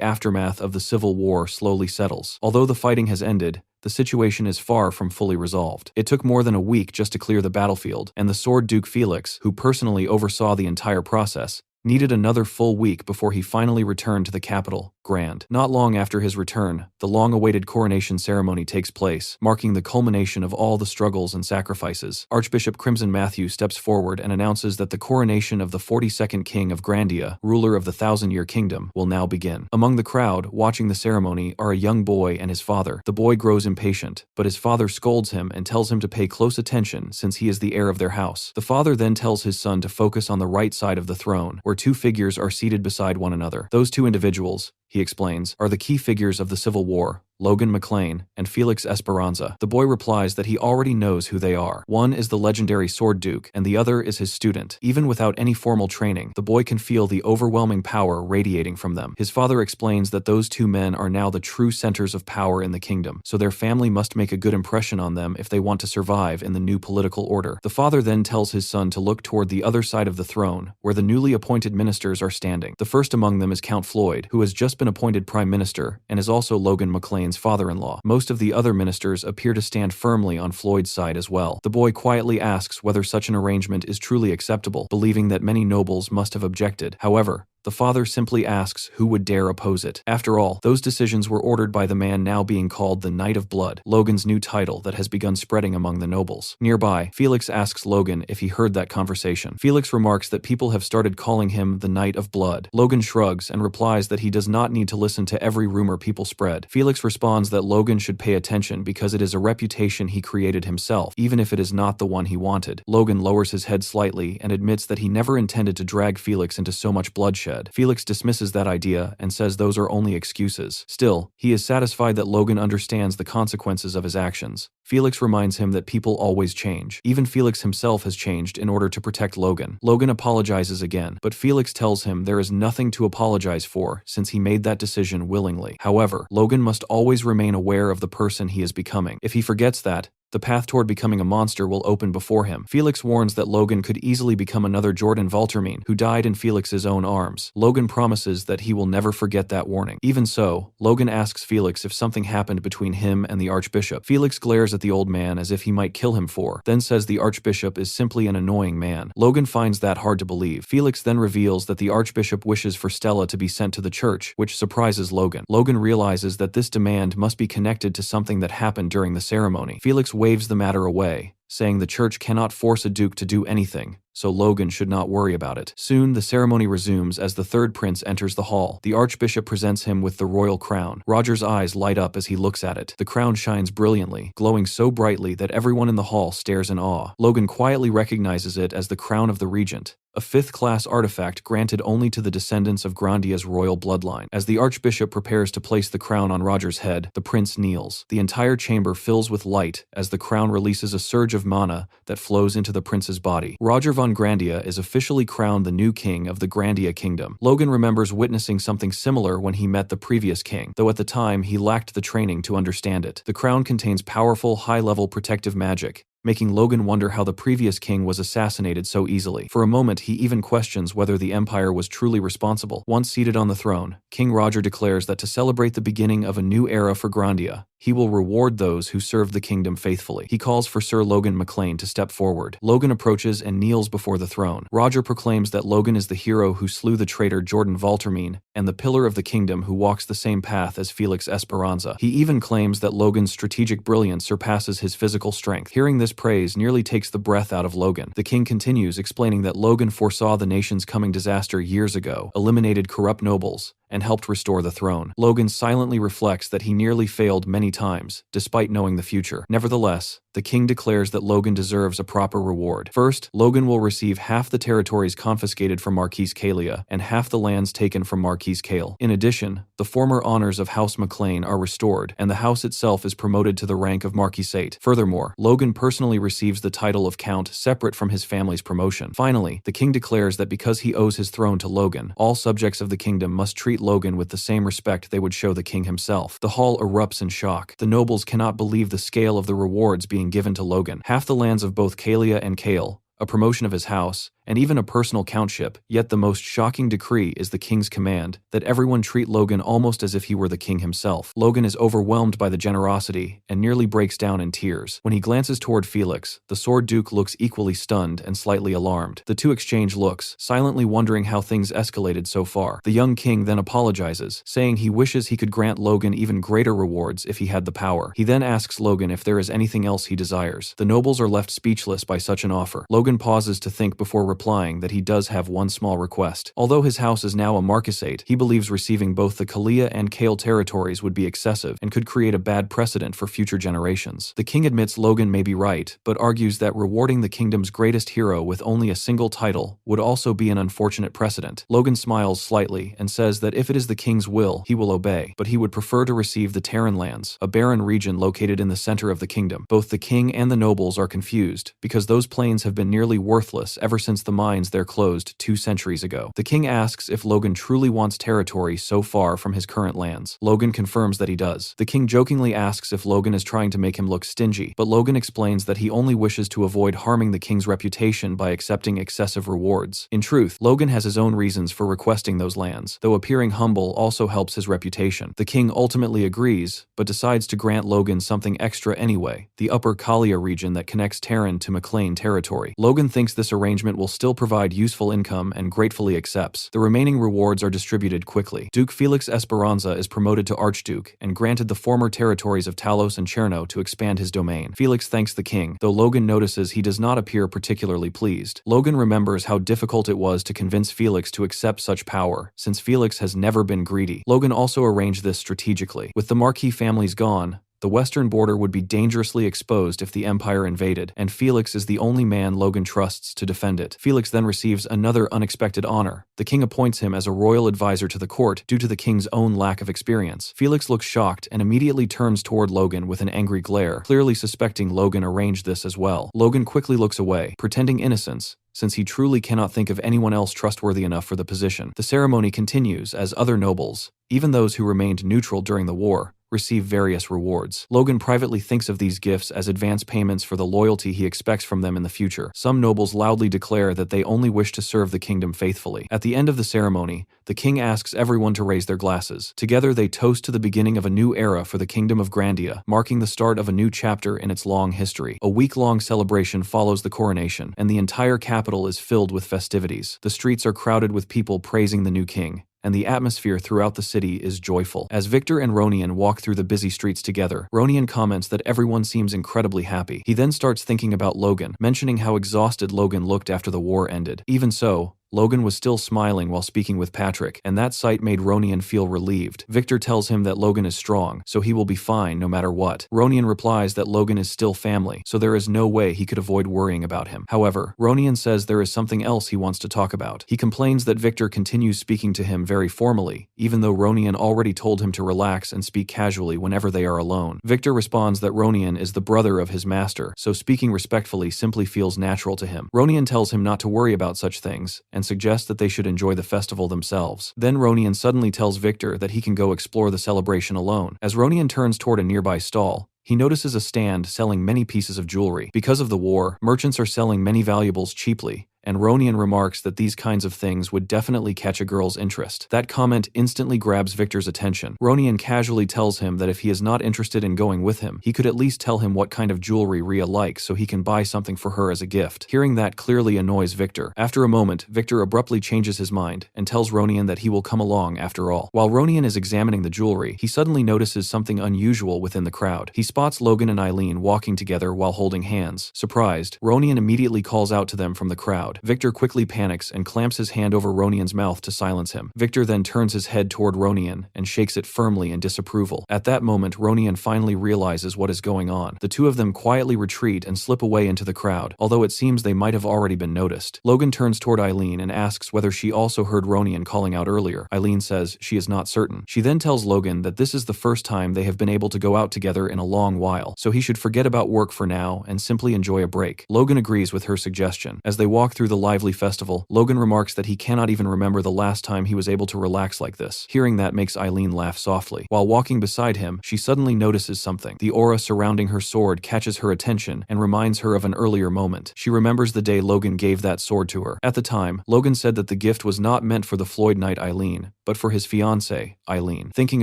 aftermath of the Civil War slowly settles. Although the fighting has ended, the situation is far from fully resolved. It took more than a week just to clear the battlefield, and the Sword Duke Felix, who personally oversaw the entire process, needed another full week before he finally returned to the capital, Grand. Not long after his return, the long-awaited coronation ceremony takes place, marking the culmination of all the struggles and sacrifices. Archbishop Crimson Matthew steps forward and announces that the coronation of the 42nd King of Grandia, ruler of the Thousand-Year Kingdom, will now begin. Among the crowd, watching the ceremony, are a young boy and his father. The boy grows impatient, but his father scolds him and tells him to pay close attention since he is the heir of their house. The father then tells his son to focus on the right side of the throne, where two figures are seated beside one another. Those two individuals, he explains, are the key figures of the Civil War, Logan McClain and Felix Esperanza. The boy replies that he already knows who they are. One is the legendary Sword Duke, and the other is his student. Even without any formal training, the boy can feel the overwhelming power radiating from them. His father explains that those two men are now the true centers of power in the kingdom, so their family must make a good impression on them if they want to survive in the new political order. The father then tells his son to look toward the other side of the throne, where the newly appointed ministers are standing. The first among them is Count Floyd, who has just been appointed prime minister and is also Logan McClain's father-in-law. Most of the other ministers appear to stand firmly on Floyd's side as well. The boy quietly asks whether such an arrangement is truly acceptable, believing that many nobles must have objected. However, the father simply asks who would dare oppose it. After all, those decisions were ordered by the man now being called the Knight of Blood, Logan's new title that has begun spreading among the nobles. Nearby, Felix asks Logan if he heard that conversation. Felix remarks that people have started calling him the Knight of Blood. Logan shrugs and replies that he does not need to listen to every rumor people spread. Felix responds that Logan should pay attention because it is a reputation he created himself, even if it is not the one he wanted. Logan lowers his head slightly and admits that he never intended to drag Felix into so much bloodshed. Felix dismisses that idea and says those are only excuses. Still, he is satisfied that Logan understands the consequences of his actions. Felix reminds him that people always change. Even Felix himself has changed in order to protect Logan. Logan apologizes again, but Felix tells him there is nothing to apologize for since he made that decision willingly. However, Logan must always remain aware of the person he is becoming. If he forgets that, the path toward becoming a monster will open before him. Felix warns that Logan could easily become another Jordan Valtermine, who died in Felix's own arms. Logan promises that he will never forget that warning. Even so, Logan asks Felix if something happened between him and the Archbishop. Felix glares at the old man as if he might kill him then says the Archbishop is simply an annoying man. Logan finds that hard to believe. Felix then reveals that the Archbishop wishes for Stella to be sent to the church, which surprises Logan. Logan realizes that this demand must be connected to something that happened during the ceremony. Felix waves the matter away, saying the church cannot force a duke to do anything, so Logan should not worry about it. Soon, the ceremony resumes as the third prince enters the hall. The Archbishop presents him with the royal crown. Roger's eyes light up as he looks at it. The crown shines brilliantly, glowing so brightly that everyone in the hall stares in awe. Logan quietly recognizes it as the crown of the regent, a fifth-class artifact granted only to the descendants of Grandia's royal bloodline. As the Archbishop prepares to place the crown on Roger's head, the prince kneels. The entire chamber fills with light as the crown releases a surge of mana that flows into the prince's body. Roger von Grandia is officially crowned the new king of the Grandia Kingdom. Logan remembers witnessing something similar when he met the previous king, though at the time he lacked the training to understand it. The crown contains powerful, high-level protective magic, making Logan wonder how the previous king was assassinated so easily. For a moment, he even questions whether the Empire was truly responsible. Once seated on the throne, King Roger declares that to celebrate the beginning of a new era for Grandia, he will reward those who serve the kingdom faithfully. He calls for Sir Logan McClain to step forward. Logan approaches and kneels before the throne. Roger proclaims that Logan is the hero who slew the traitor Jordan Valtermine and the pillar of the kingdom who walks the same path as Felix Esperanza. He even claims that Logan's strategic brilliance surpasses his physical strength. Hearing this praise nearly takes the breath out of Logan. The king continues, explaining that Logan foresaw the nation's coming disaster years ago, eliminated corrupt nobles, and helped restore the throne. Logan silently reflects that he nearly failed many times, despite knowing the future. Nevertheless, the king declares that Logan deserves a proper reward. First, Logan will receive half the territories confiscated from Marquise Kalia and half the lands taken from Marquise Kale. In addition, the former honors of House McLean are restored, and the house itself is promoted to the rank of Marquisate. Furthermore, Logan personally receives the title of Count separate from his family's promotion. Finally, the king declares that because he owes his throne to Logan, all subjects of the kingdom must treat Logan with the same respect they would show the king himself. The hall erupts in shock. The nobles cannot believe the scale of the rewards being given to Logan. Half the lands of both Kalia and Kale, a promotion of his house, and even a personal countship. Yet the most shocking decree is the king's command that everyone treat Logan almost as if he were the king himself. Logan is overwhelmed by the generosity and nearly breaks down in tears. When he glances toward Felix, the Sword Duke looks equally stunned and slightly alarmed. The two exchange looks, silently wondering how things escalated so far. The young king then apologizes, saying he wishes he could grant Logan even greater rewards if he had the power. He then asks Logan if there is anything else he desires. The nobles are left speechless by such an offer. Logan pauses to think before replying that he does have one small request. Although his house is now a marquisate, he believes receiving both the Kalia and Kale territories would be excessive and could create a bad precedent for future generations. The king admits Logan may be right, but argues that rewarding the kingdom's greatest hero with only a single title would also be an unfortunate precedent. Logan smiles slightly and says that if it is the king's will, he will obey, but he would prefer to receive the Terran lands, a barren region located in the center of the kingdom. Both the king and the nobles are confused, because those plains have been nearly worthless ever since the mines there closed 2 centuries ago. The king asks if Logan truly wants territory so far from his current lands. Logan confirms that he does. The king jokingly asks if Logan is trying to make him look stingy, but Logan explains that he only wishes to avoid harming the king's reputation by accepting excessive rewards. In truth, Logan has his own reasons for requesting those lands, though appearing humble also helps his reputation. The king ultimately agrees, but decides to grant Logan something extra anyway, the Upper Kalia region that connects Terran to McLean territory. Logan thinks this arrangement will still provide useful income and gratefully accepts. The remaining rewards are distributed quickly. Duke Felix Esperanza is promoted to Archduke and granted the former territories of Talos and Cherno to expand his domain. Felix thanks the king, though Logan notices he does not appear particularly pleased. Logan remembers how difficult it was to convince Felix to accept such power, since Felix has never been greedy. Logan also arranged this strategically. With the Marquis families gone, the western border would be dangerously exposed if the Empire invaded, and Felix is the only man Logan trusts to defend it. Felix then receives another unexpected honor. The king appoints him as a royal advisor to the court due to the king's own lack of experience. Felix looks shocked and immediately turns toward Logan with an angry glare, clearly suspecting Logan arranged this as well. Logan quickly looks away, pretending innocence, since he truly cannot think of anyone else trustworthy enough for the position. The ceremony continues as other nobles, even those who remained neutral during the war, receive various rewards. Logan privately thinks of these gifts as advance payments for the loyalty he expects from them in the future. Some nobles loudly declare that they only wish to serve the kingdom faithfully. At the end of the ceremony, the king asks everyone to raise their glasses. Together they toast to the beginning of a new era for the kingdom of Grandia, marking the start of a new chapter in its long history. A week-long celebration follows the coronation, and the entire capital is filled with festivities. The streets are crowded with people praising the new king, and the atmosphere throughout the city is joyful. As Victor and Ronian walk through the busy streets together, Ronian comments that everyone seems incredibly happy. He then starts thinking about Logan, mentioning how exhausted Logan looked after the war ended. Even so, Logan was still smiling while speaking with Patrick, and that sight made Ronian feel relieved. Victor tells him that Logan is strong, so he will be fine no matter what. Ronian replies that Logan is still family, so there is no way he could avoid worrying about him. However, Ronian says there is something else he wants to talk about. He complains that Victor continues speaking to him very formally, even though Ronian already told him to relax and speak casually whenever they are alone. Victor responds that Ronian is the brother of his master, so speaking respectfully simply feels natural to him. Ronian tells him not to worry about such things, and suggests that they should enjoy the festival themselves. Then Ronian suddenly tells Victor that he can go explore the celebration alone. As Ronian turns toward a nearby stall, he notices a stand selling many pieces of jewelry. Because of the war, merchants are selling many valuables cheaply, and Ronian remarks that these kinds of things would definitely catch a girl's interest. That comment instantly grabs Victor's attention. Ronian casually tells him that if he is not interested in going with him, he could at least tell him what kind of jewelry Rhea likes so he can buy something for her as a gift. Hearing that clearly annoys Victor. After a moment, Victor abruptly changes his mind and tells Ronian that he will come along after all. While Ronian is examining the jewelry, he suddenly notices something unusual within the crowd. He spots Logan and Eileen walking together while holding hands. Surprised, Ronian immediately calls out to them from the crowd, crowd. Victor quickly panics and clamps his hand over Ronian's mouth to silence him. Victor then turns his head toward Ronian and shakes it firmly in disapproval. At that moment, Ronian finally realizes what is going on. The two of them quietly retreat and slip away into the crowd, although it seems they might have already been noticed. Logan turns toward Eileen and asks whether she also heard Ronian calling out earlier. Eileen says she is not certain. She then tells Logan that this is the first time they have been able to go out together in a long while, so he should forget about work for now and simply enjoy a break. Logan agrees with her suggestion. As they walk through the lively festival, Logan remarks that he cannot even remember the last time he was able to relax like this. Hearing that makes Eileen laugh softly. While walking beside him, she suddenly notices something. The aura surrounding her sword catches her attention and reminds her of an earlier moment. She remembers the day Logan gave that sword to her. At the time, Logan said that the gift was not meant for the Floyd Knight Eileen, but for his fiancée, Eileen. Thinking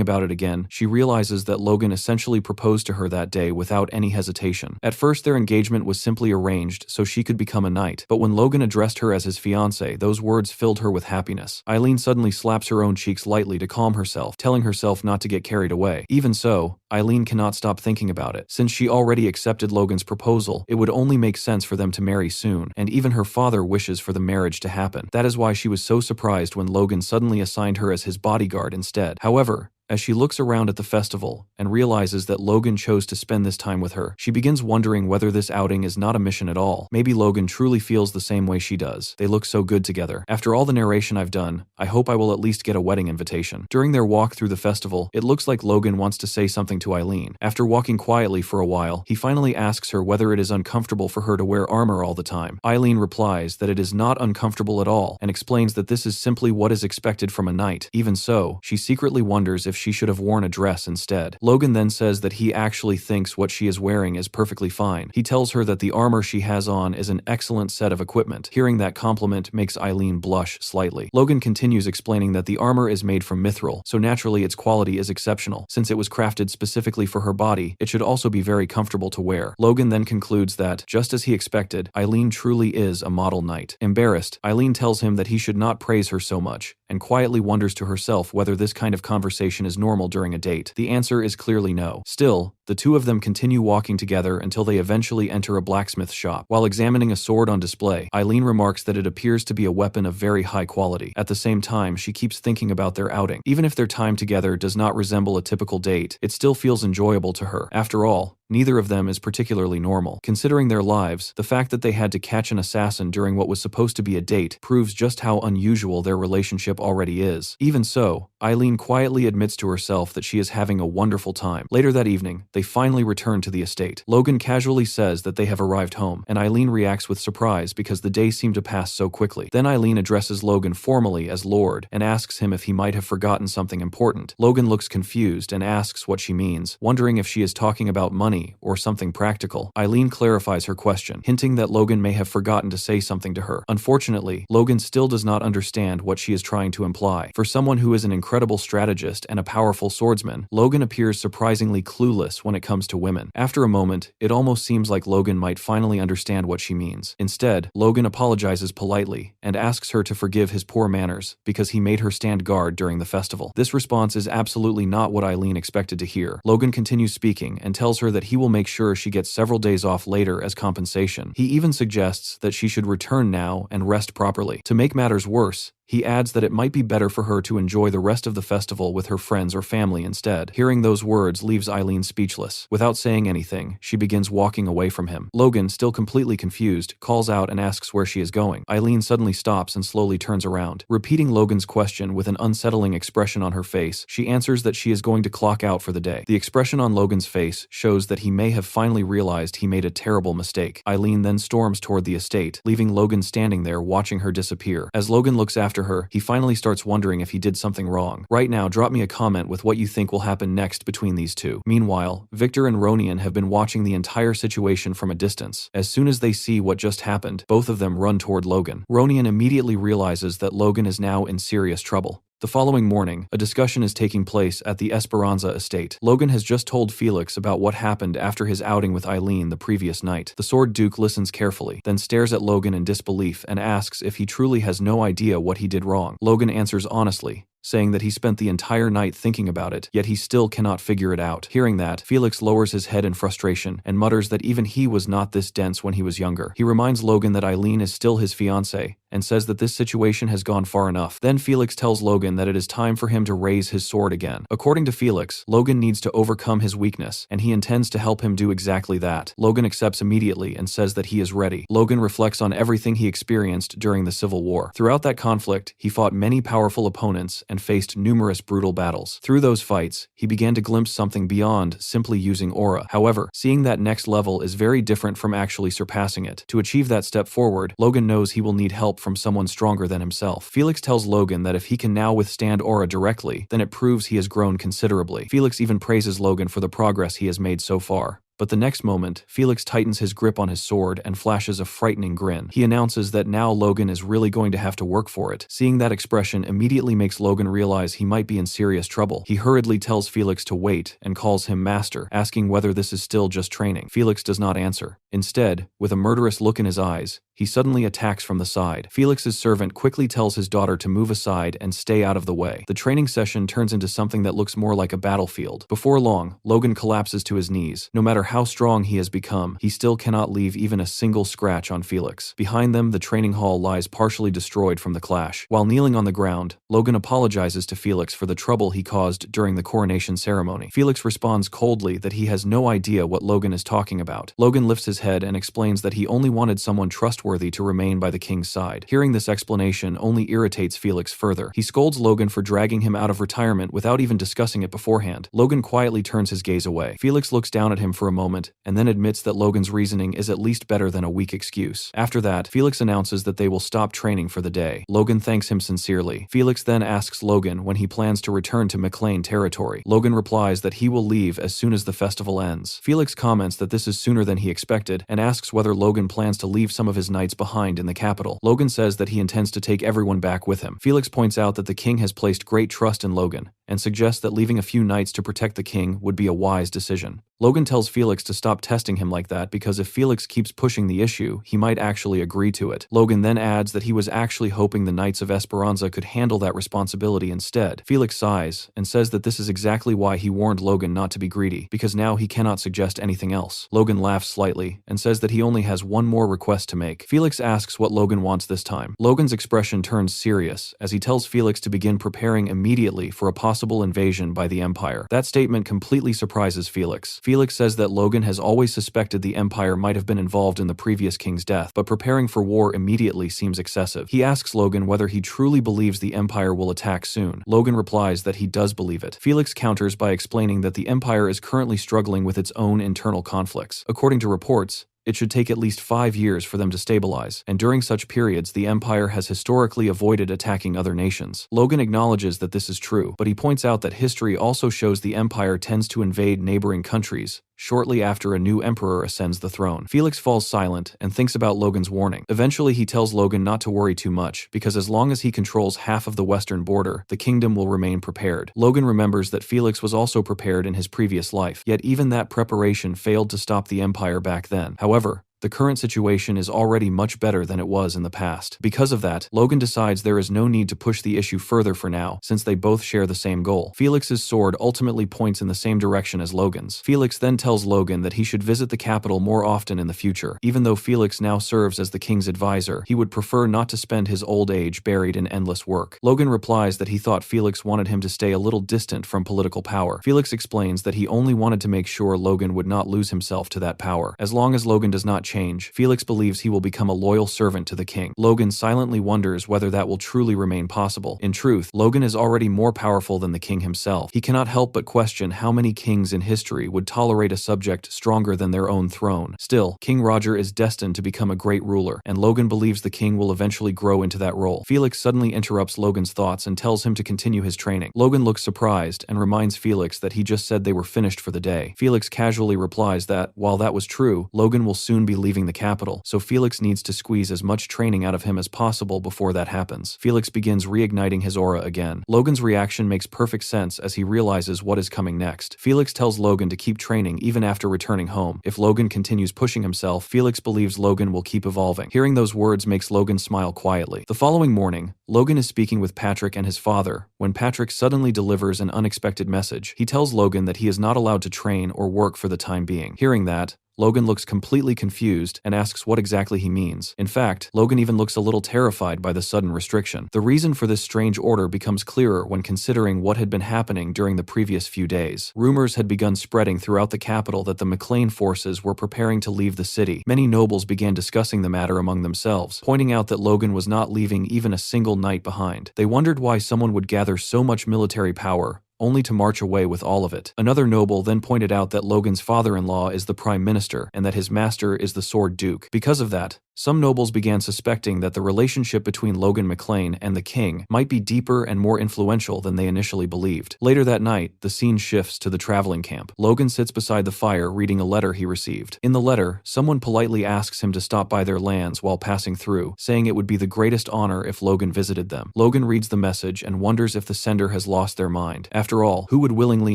about it again, she realizes that Logan essentially proposed to her that day without any hesitation. At first, their engagement was simply arranged so she could become a knight, but when Logan addressed her as his fiancée, those words filled her with happiness. Eileen suddenly slaps her own cheeks lightly to calm herself, telling herself not to get carried away. Even so, Eileen cannot stop thinking about it. Since she already accepted Logan's proposal, it would only make sense for them to marry soon, and even her father wishes for the marriage to happen. That is why she was so surprised when Logan suddenly assigned her as his bodyguard instead. However, as she looks around at the festival and realizes that Logan chose to spend this time with her, she begins wondering whether this outing is not a mission at all. Maybe Logan truly feels the same way she does. They look so good together. After all the narration I've done, I hope I will at least get a wedding invitation. During their walk through the festival, it looks like Logan wants to say something to Eileen. After walking quietly for a while, he finally asks her whether it is uncomfortable for her to wear armor all the time. Eileen replies that it is not uncomfortable at all and explains that this is simply what is expected from a knight. Even so, she secretly wonders if she should have worn a dress instead. Logan then says that he actually thinks what she is wearing is perfectly fine. He tells her that the armor she has on is an excellent set of equipment. Hearing that compliment makes Eileen blush slightly. Logan continues explaining that the armor is made from mithril, so naturally its quality is exceptional. Since it was crafted specifically for her body, it should also be very comfortable to wear. Logan then concludes that, just as he expected, Eileen truly is a model knight. Embarrassed, Eileen tells him that he should not praise her so much, and quietly wonders to herself whether this kind of conversation is normal during a date. The answer is clearly no. Still, the two of them continue walking together until they eventually enter a blacksmith shop. While examining a sword on display, Eileen remarks that it appears to be a weapon of very high quality. At the same time, she keeps thinking about their outing. Even if their time together does not resemble a typical date, it still feels enjoyable to her. After all, neither of them is particularly normal. Considering their lives, the fact that they had to catch an assassin during what was supposed to be a date proves just how unusual their relationship already is. Even so, Eileen quietly admits to herself that she is having a wonderful time. Later that evening, they finally return to the estate. Logan casually says that they have arrived home, and Eileen reacts with surprise because the day seemed to pass so quickly. Then Eileen addresses Logan formally as Lord and asks him if he might have forgotten something important. Logan looks confused and asks what she means, wondering if she is talking about money or something practical. Eileen clarifies her question, hinting that Logan may have forgotten to say something to her. Unfortunately, Logan still does not understand what she is trying to imply. For someone who is an incredible strategist and a powerful swordsman, Logan appears surprisingly clueless when it comes to women. After a moment, it almost seems like Logan might finally understand what she means. Instead, Logan apologizes politely and asks her to forgive his poor manners because he made her stand guard during the festival. This response is absolutely not what Eileen expected to hear. Logan continues speaking and tells her that he will make sure she gets several days off later as compensation. He even suggests that she should return now and rest properly. To make matters worse, he adds that it might be better for her to enjoy the rest of the festival with her friends or family instead. Hearing those words leaves Eileen speechless. Without saying anything, she begins walking away from him. Logan, still completely confused, calls out and asks where she is going. Eileen suddenly stops and slowly turns around. Repeating Logan's question with an unsettling expression on her face, she answers that she is going to clock out for the day. The expression on Logan's face shows that he may have finally realized he made a terrible mistake. Eileen then storms toward the estate, leaving Logan standing there watching her disappear. As Logan looks after her, he finally starts wondering if he did something wrong. Right now, drop me a comment with what you think will happen next between these two. Meanwhile, Victor and Ronian have been watching the entire situation from a distance. As soon as they see what just happened, both of them run toward Logan. Ronian immediately realizes that Logan is now in serious trouble. The following morning, a discussion is taking place at the Esperanza estate. Logan has just told Felix about what happened after his outing with Eileen the previous night. The Sword Duke listens carefully, then stares at Logan in disbelief and asks if he truly has no idea what he did wrong. Logan answers honestly, saying that he spent the entire night thinking about it, yet he still cannot figure it out. Hearing that, Felix lowers his head in frustration and mutters that even he was not this dense when he was younger. He reminds Logan that Eileen is still his fiancée and says that this situation has gone far enough. Then Felix tells Logan that it is time for him to raise his sword again. According to Felix, Logan needs to overcome his weakness, and he intends to help him do exactly that. Logan accepts immediately and says that he is ready. Logan reflects on everything he experienced during the Civil War. Throughout that conflict, he fought many powerful opponents and faced numerous brutal battles. Through those fights, he began to glimpse something beyond simply using aura. However, seeing that next level is very different from actually surpassing it. To achieve that step forward, Logan knows he will need help from someone stronger than himself. Felix tells Logan that if he can now withstand aura directly, then it proves he has grown considerably. Felix even praises Logan for the progress he has made so far. But the next moment, Felix tightens his grip on his sword and flashes a frightening grin. He announces that now Logan is really going to have to work for it. Seeing that expression immediately makes Logan realize he might be in serious trouble. He hurriedly tells Felix to wait and calls him master, asking whether this is still just training. Felix does not answer. Instead, with a murderous look in his eyes, he suddenly attacks from the side. Felix's servant quickly tells his daughter to move aside and stay out of the way. The training session turns into something that looks more like a battlefield. Before long, Logan collapses to his knees. No matter how strong he has become, he still cannot leave even a single scratch on Felix. Behind them, the training hall lies partially destroyed from the clash. While kneeling on the ground, Logan apologizes to Felix for the trouble he caused during the coronation ceremony. Felix responds coldly that he has no idea what Logan is talking about. Logan lifts his head and explains that he only wanted someone trustworthy to remain by the king's side. Hearing this explanation only irritates Felix further. He scolds Logan for dragging him out of retirement without even discussing it beforehand. Logan quietly turns his gaze away. Felix looks down at him for a moment and then admits that Logan's reasoning is at least better than a weak excuse. After that, Felix announces that they will stop training for the day. Logan thanks him sincerely. Felix then asks Logan when he plans to return to McLean territory. Logan replies that he will leave as soon as the festival ends. Felix comments that this is sooner than he expected and asks whether Logan plans to leave some of his knights behind in the capital. Logan says that he intends to take everyone back with him. Felix points out that the king has placed great trust in Logan and suggests that leaving a few knights to protect the king would be a wise decision. Logan tells Felix to stop testing him like that because if Felix keeps pushing the issue, he might actually agree to it. Logan then adds that he was actually hoping the Knights of Esperanza could handle that responsibility instead. Felix sighs and says that this is exactly why he warned Logan not to be greedy, because now he cannot suggest anything else. Logan laughs slightly and says that he only has one more request to make. Felix asks what Logan wants this time. Logan's expression turns serious as he tells Felix to begin preparing immediately for a possible invasion by the Empire. That statement completely surprises Felix. Felix says that Logan has always suspected the Empire might have been involved in the previous king's death, but preparing for war immediately seems excessive. He asks Logan whether he truly believes the Empire will attack soon. Logan replies that he does believe it. Felix counters by explaining that the Empire is currently struggling with its own internal conflicts. According to reports, it should take at least 5 years for them to stabilize, and during such periods, the Empire has historically avoided attacking other nations. Logan acknowledges that this is true, but he points out that history also shows the Empire tends to invade neighboring countries shortly after a new emperor ascends the throne. Felix falls silent and thinks about Logan's warning. Eventually, he tells Logan not to worry too much, because as long as he controls half of the western border, the kingdom will remain prepared. Logan remembers that Felix was also prepared in his previous life, yet even that preparation failed to stop the Empire back then. However, the current situation is already much better than it was in the past. Because of that, Logan decides there is no need to push the issue further for now, since they both share the same goal. Felix's sword ultimately points in the same direction as Logan's. Felix then tells Logan that he should visit the capital more often in the future. Even though Felix now serves as the king's advisor, he would prefer not to spend his old age buried in endless work. Logan replies that he thought Felix wanted him to stay a little distant from political power. Felix explains that he only wanted to make sure Logan would not lose himself to that power. As long as Logan does not change, Felix believes he will become a loyal servant to the king. Logan silently wonders whether that will truly remain possible. In truth, Logan is already more powerful than the king himself. He cannot help but question how many kings in history would tolerate a subject stronger than their own throne. Still, King Roger is destined to become a great ruler, and Logan believes the king will eventually grow into that role. Felix suddenly interrupts Logan's thoughts and tells him to continue his training. Logan looks surprised and reminds Felix that he just said they were finished for the day. Felix casually replies that, while that was true, Logan will soon be leaving the capital, so Felix needs to squeeze as much training out of him as possible before that happens. Felix begins reigniting his aura again. Logan's reaction makes perfect sense as he realizes what is coming next. Felix tells Logan to keep training even after returning home. If Logan continues pushing himself, Felix believes Logan will keep evolving. Hearing those words makes Logan smile quietly. The following morning, Logan is speaking with Patrick and his father when Patrick suddenly delivers an unexpected message. He tells Logan that he is not allowed to train or work for the time being. Hearing that, Logan looks completely confused and asks what exactly he means. In fact, Logan even looks a little terrified by the sudden restriction. The reason for this strange order becomes clearer when considering what had been happening during the previous few days. Rumors had begun spreading throughout the capital that the McLean forces were preparing to leave the city. Many nobles began discussing the matter among themselves, pointing out that Logan was not leaving even a single knight behind. They wondered why someone would gather so much military power only to march away with all of it. Another noble then pointed out that Logan's father-in-law is the prime minister and that his master is the sword duke. Because of that, some nobles began suspecting that the relationship between Logan McLean and the king might be deeper and more influential than they initially believed. Later that night, the scene shifts to the traveling camp. Logan sits beside the fire reading a letter he received. In the letter, someone politely asks him to stop by their lands while passing through, saying it would be the greatest honor if Logan visited them. Logan reads the message and wonders if the sender has lost their mind. After all, who would willingly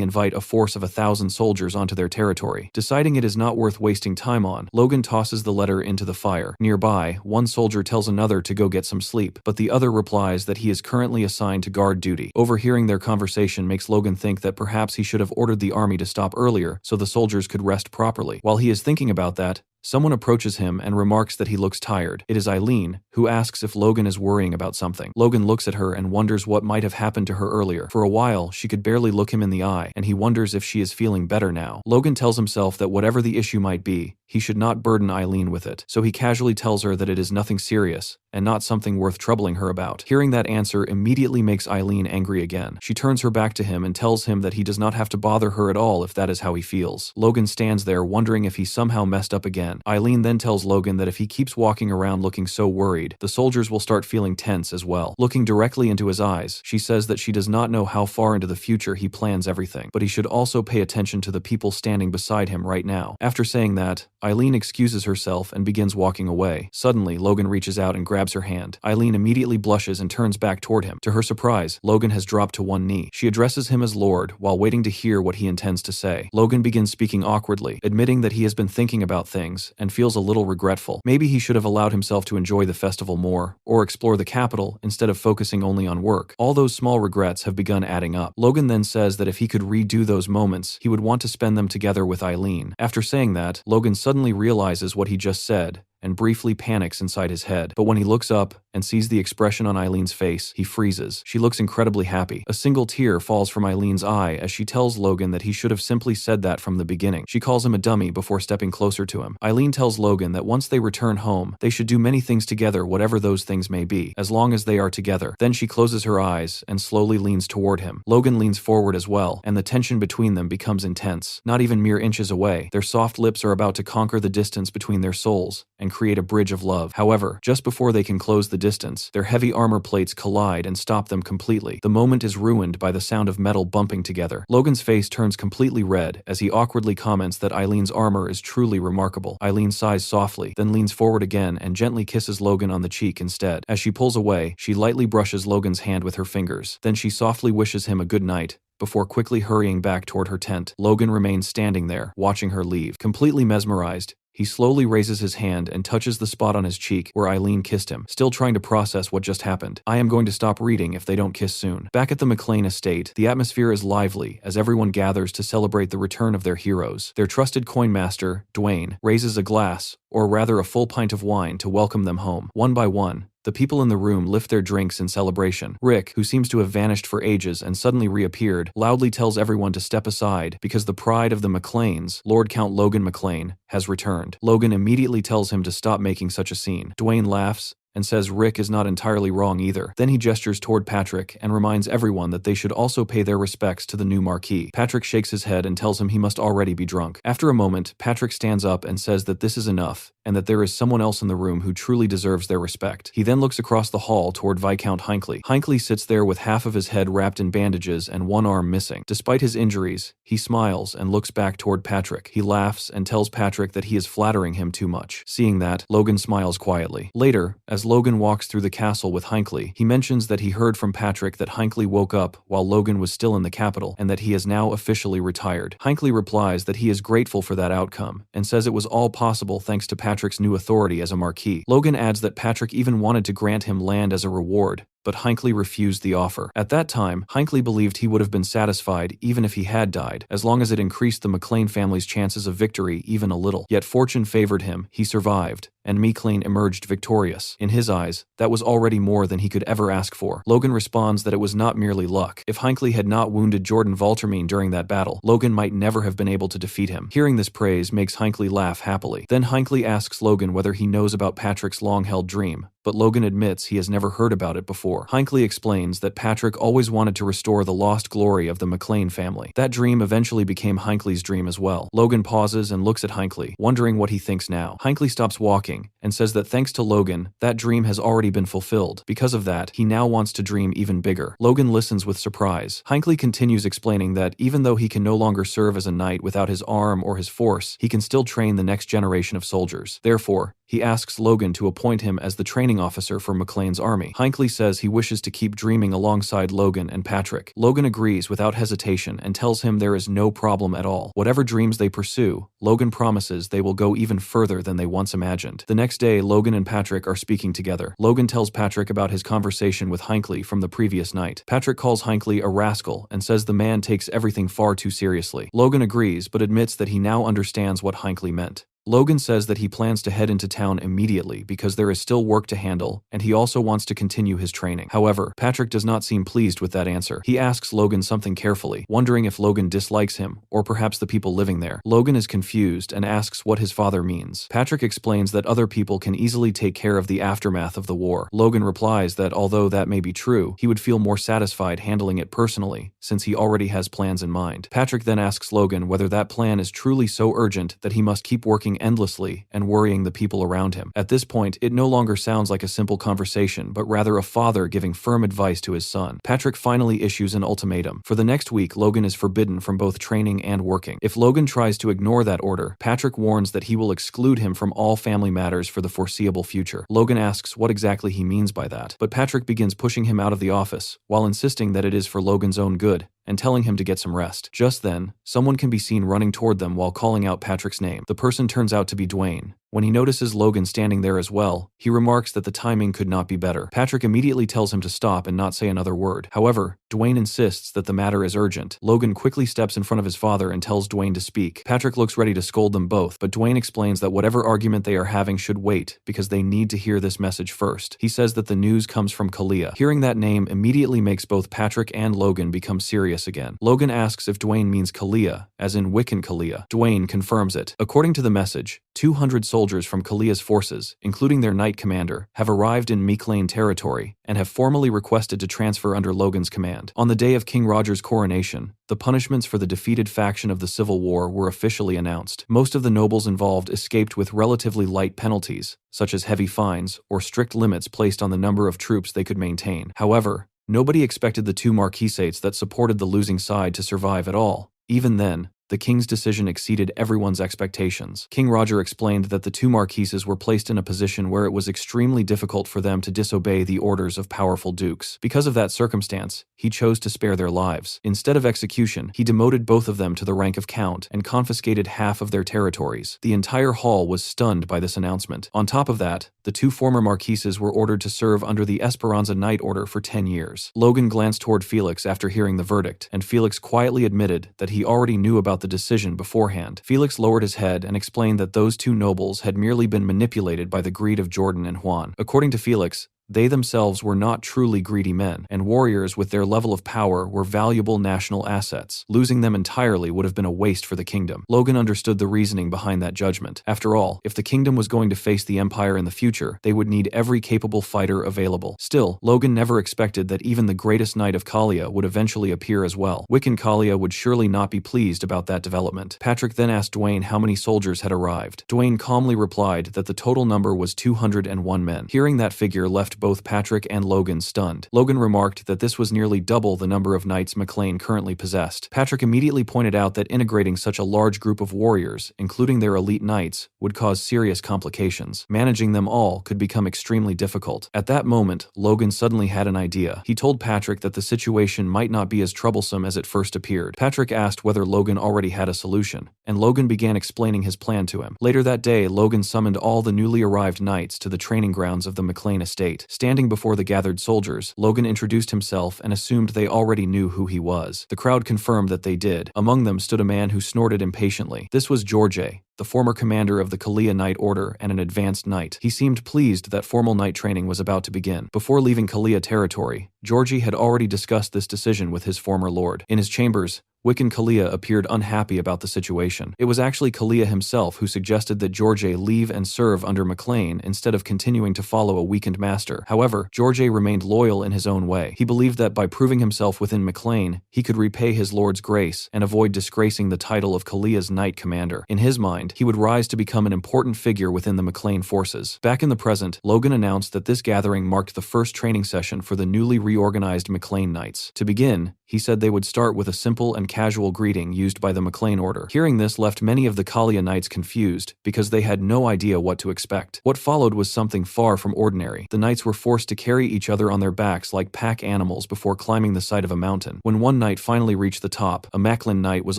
invite a force of 1,000 soldiers onto their territory? Deciding it is not worth wasting time on, Logan tosses the letter into the fire. Nearby, one soldier tells another to go get some sleep, but the other replies that he is currently assigned to guard duty. Overhearing their conversation makes Logan think that perhaps he should have ordered the army to stop earlier so the soldiers could rest properly. While he is thinking about that, someone approaches him and remarks that he looks tired. It is Eileen, who asks if Logan is worrying about something. Logan looks at her and wonders what might have happened to her earlier. For a while, she could barely look him in the eye, and he wonders if she is feeling better now. Logan tells himself that whatever the issue might be, he should not burden Eileen with it, so he casually tells her that it is nothing serious and not something worth troubling her about. Hearing that answer immediately makes Eileen angry again. She turns her back to him and tells him that he does not have to bother her at all if that is how he feels. Logan stands there wondering if he somehow messed up again. Eileen then tells Logan that if he keeps walking around looking so worried, the soldiers will start feeling tense as well. Looking directly into his eyes, she says that she does not know how far into the future he plans everything, but he should also pay attention to the people standing beside him right now. After saying that, Eileen excuses herself and begins walking away. Suddenly, Logan reaches out and grabs her hand. Eileen immediately blushes and turns back toward him. To her surprise, Logan has dropped to one knee. She addresses him as Lord while waiting to hear what he intends to say. Logan begins speaking awkwardly, admitting that he has been thinking about things and feels a little regretful. Maybe he should have allowed himself to enjoy the festival more, or explore the capital instead of focusing only on work. All those small regrets have begun adding up. Logan then says that if he could redo those moments, he would want to spend them together with Eileen. After saying that, Logan suddenly realizes what he just said and briefly panics inside his head. But when he looks up and sees the expression on Eileen's face, he freezes. She looks incredibly happy. A single tear falls from Eileen's eye as she tells Logan that he should have simply said that from the beginning. She calls him a dummy before stepping closer to him. Eileen tells Logan that once they return home, they should do many things together, whatever those things may be, as long as they are together. Then she closes her eyes and slowly leans toward him. Logan leans forward as well, and the tension between them becomes intense. Not even mere inches away, their soft lips are about to conquer the distance between their souls and create a bridge of love. However, just before they can close the distance, their heavy armor plates collide and stop them completely. The moment is ruined by the sound of metal bumping together. Logan's face turns completely red as he awkwardly comments that Eileen's armor is truly remarkable. Eileen sighs softly, then leans forward again and gently kisses Logan on the cheek instead. As she pulls away, she lightly brushes Logan's hand with her fingers. Then she softly wishes him a good night before quickly hurrying back toward her tent. Logan remains standing there, watching her leave. Completely mesmerized, he slowly raises his hand and touches the spot on his cheek where Eileen kissed him, still trying to process what just happened. I am going to stop reading if they don't kiss soon. Back at the McLean estate, the atmosphere is lively as everyone gathers to celebrate the return of their heroes. Their trusted coin master, Dwayne, raises a glass, or rather a full pint of wine, to welcome them home. One by one, the people in the room lift their drinks in celebration. Rick, who seems to have vanished for ages and suddenly reappeared, loudly tells everyone to step aside because the pride of the McLeans, Lord Count Logan McLean, has returned. Logan immediately tells him to stop making such a scene. Dwayne laughs and says Rick is not entirely wrong either. Then he gestures toward Patrick and reminds everyone that they should also pay their respects to the new Marquis. Patrick shakes his head and tells him he must already be drunk. After a moment, Patrick stands up and says that this is enough and that there is someone else in the room who truly deserves their respect. He then looks across the hall toward Viscount Hinckley. Hinckley sits there with half of his head wrapped in bandages and one arm missing. Despite his injuries, he smiles and looks back toward Patrick. He laughs and tells Patrick that he is flattering him too much. Seeing that, Logan smiles quietly. Later, as Logan walks through the castle with Hinckley, he mentions that he heard from Patrick that Hinckley woke up while Logan was still in the capital and that he is now officially retired. Hinckley replies that he is grateful for that outcome and says it was all possible thanks to Patrick's new authority as a marquis. Logan adds that Patrick even wanted to grant him land as a reward, but Hinckley refused the offer. At that time, Hinckley believed he would have been satisfied even if he had died, as long as it increased the McLean family's chances of victory even a little. Yet fortune favored him, he survived, and McLean emerged victorious. In his eyes, that was already more than he could ever ask for. Logan responds that it was not merely luck. If Hinckley had not wounded Jordan Valtermine during that battle, Logan might never have been able to defeat him. Hearing this praise makes Hinckley laugh happily. Then Hinckley asks Logan whether he knows about Patrick's long-held dream, but Logan admits he has never heard about it before. Hinckley explains that Patrick always wanted to restore the lost glory of the McLean family. That dream eventually became Hinckley's dream as well. Logan pauses and looks at Hinckley, wondering what he thinks now. Hinckley stops walking and says that thanks to Logan, that dream has already been fulfilled. Because of that, he now wants to dream even bigger. Logan listens with surprise. Hinckley continues explaining that even though he can no longer serve as a knight without his arm or his force, he can still train the next generation of soldiers. Therefore, he asks Logan to appoint him as the training officer for McLean's army. Hinckley says he wishes to keep dreaming alongside Logan and Patrick. Logan agrees without hesitation and tells him there is no problem at all. Whatever dreams they pursue, Logan promises they will go even further than they once imagined. The next day, Logan and Patrick are speaking together. Logan tells Patrick about his conversation with Hinckley from the previous night. Patrick calls Hinckley a rascal and says the man takes everything far too seriously. Logan agrees but admits that he now understands what Hinckley meant. Logan says that he plans to head into town immediately because there is still work to handle, and he also wants to continue his training. However, Patrick does not seem pleased with that answer. He asks Logan something carefully, wondering if Logan dislikes him, or perhaps the people living there. Logan is confused and asks what his father means. Patrick explains that other people can easily take care of the aftermath of the war. Logan replies that although that may be true, he would feel more satisfied handling it personally, since he already has plans in mind. Patrick then asks Logan whether that plan is truly so urgent that he must keep working endlessly and worrying the people around him. At this point, it no longer sounds like a simple conversation, but rather a father giving firm advice to his son. Patrick finally issues an ultimatum. For the next week, Logan is forbidden from both training and working. If Logan tries to ignore that order, Patrick warns that he will exclude him from all family matters for the foreseeable future. Logan asks what exactly he means by that, but Patrick begins pushing him out of the office, while insisting that it is for Logan's own good, and telling him to get some rest. Just then, someone can be seen running toward them while calling out Patrick's name. The person turns out to be Dwayne. When he notices Logan standing there as well, he remarks that the timing could not be better. Patrick immediately tells him to stop and not say another word. However, Dwayne insists that the matter is urgent. Logan quickly steps in front of his father and tells Dwayne to speak. Patrick looks ready to scold them both, but Dwayne explains that whatever argument they are having should wait because they need to hear this message first. He says that the news comes from Kalia. Hearing that name immediately makes both Patrick and Logan become serious again. Logan asks if Dwayne means Kalia, as in Wiccan Kalia. Dwayne confirms it. According to the message, 200 soldiers from Kalia's forces, including their knight commander, have arrived in McLean territory and have formally requested to transfer under Logan's command. On the day of King Roger's coronation, the punishments for the defeated faction of the Civil War were officially announced. Most of the nobles involved escaped with relatively light penalties, such as heavy fines or strict limits placed on the number of troops they could maintain. However, nobody expected the two marquisates that supported the losing side to survive at all. Even then, the king's decision exceeded everyone's expectations. King Roger explained that the two marquises were placed in a position where it was extremely difficult for them to disobey the orders of powerful dukes. Because of that circumstance, he chose to spare their lives. Instead of execution, he demoted both of them to the rank of count and confiscated half of their territories. The entire hall was stunned by this announcement. On top of that, the two former marquises were ordered to serve under the Esperanza Knight Order for 10 years. Logan glanced toward Felix after hearing the verdict, and Felix quietly admitted that he already knew about the decision beforehand. Felix lowered his head and explained that those two nobles had merely been manipulated by the greed of Jordan and Juan. According to Felix, They themselves were not truly greedy men, and warriors with their level of power were valuable national assets. Losing them entirely would have been a waste for the kingdom. Logan understood the reasoning behind that judgment. After all, if the kingdom was going to face the Empire in the future, they would need every capable fighter available. Still, Logan never expected that even the greatest knight of Kalia would eventually appear as well. Wiccan Kalia would surely not be pleased about that development. Patrick then asked Dwayne how many soldiers had arrived. Dwayne calmly replied that the total number was 201 men. Hearing that figure left both Patrick and Logan stunned. Logan remarked that this was nearly double the number of knights McLean currently possessed. Patrick immediately pointed out that integrating such a large group of warriors, including their elite knights, would cause serious complications. Managing them all could become extremely difficult. At that moment, Logan suddenly had an idea. He told Patrick that the situation might not be as troublesome as it first appeared. Patrick asked whether Logan already had a solution, and Logan began explaining his plan to him. Later that day, Logan summoned all the newly arrived knights to the training grounds of the McLean estate. Standing before the gathered soldiers, Logan introduced himself and assumed they already knew who he was. The crowd confirmed that they did. Among them stood a man who snorted impatiently. This was George, the former commander of the Kalia Knight Order and an advanced knight. He seemed pleased that formal knight training was about to begin. Before leaving Kalia territory, Georgie had already discussed this decision with his former lord. In his chambers, Wiccan Kalia appeared unhappy about the situation. It was actually Kalia himself who suggested that George leave and serve under McLean instead of continuing to follow a weakened master. However, George remained loyal in his own way. He believed that by proving himself within McLean, he could repay his lord's grace and avoid disgracing the title of Kalia's knight commander. In his mind, he would rise to become an important figure within the McLean forces. Back in the present, Logan announced that this gathering marked the first training session for the newly reorganized McLean Knights. To begin, he said they would start with a simple and casual greeting used by the McLean Order. Hearing this left many of the Kalia Knights confused because they had no idea what to expect. What followed was something far from ordinary. The knights were forced to carry each other on their backs like pack animals before climbing the side of a mountain. When one knight finally reached the top, a Macklin knight was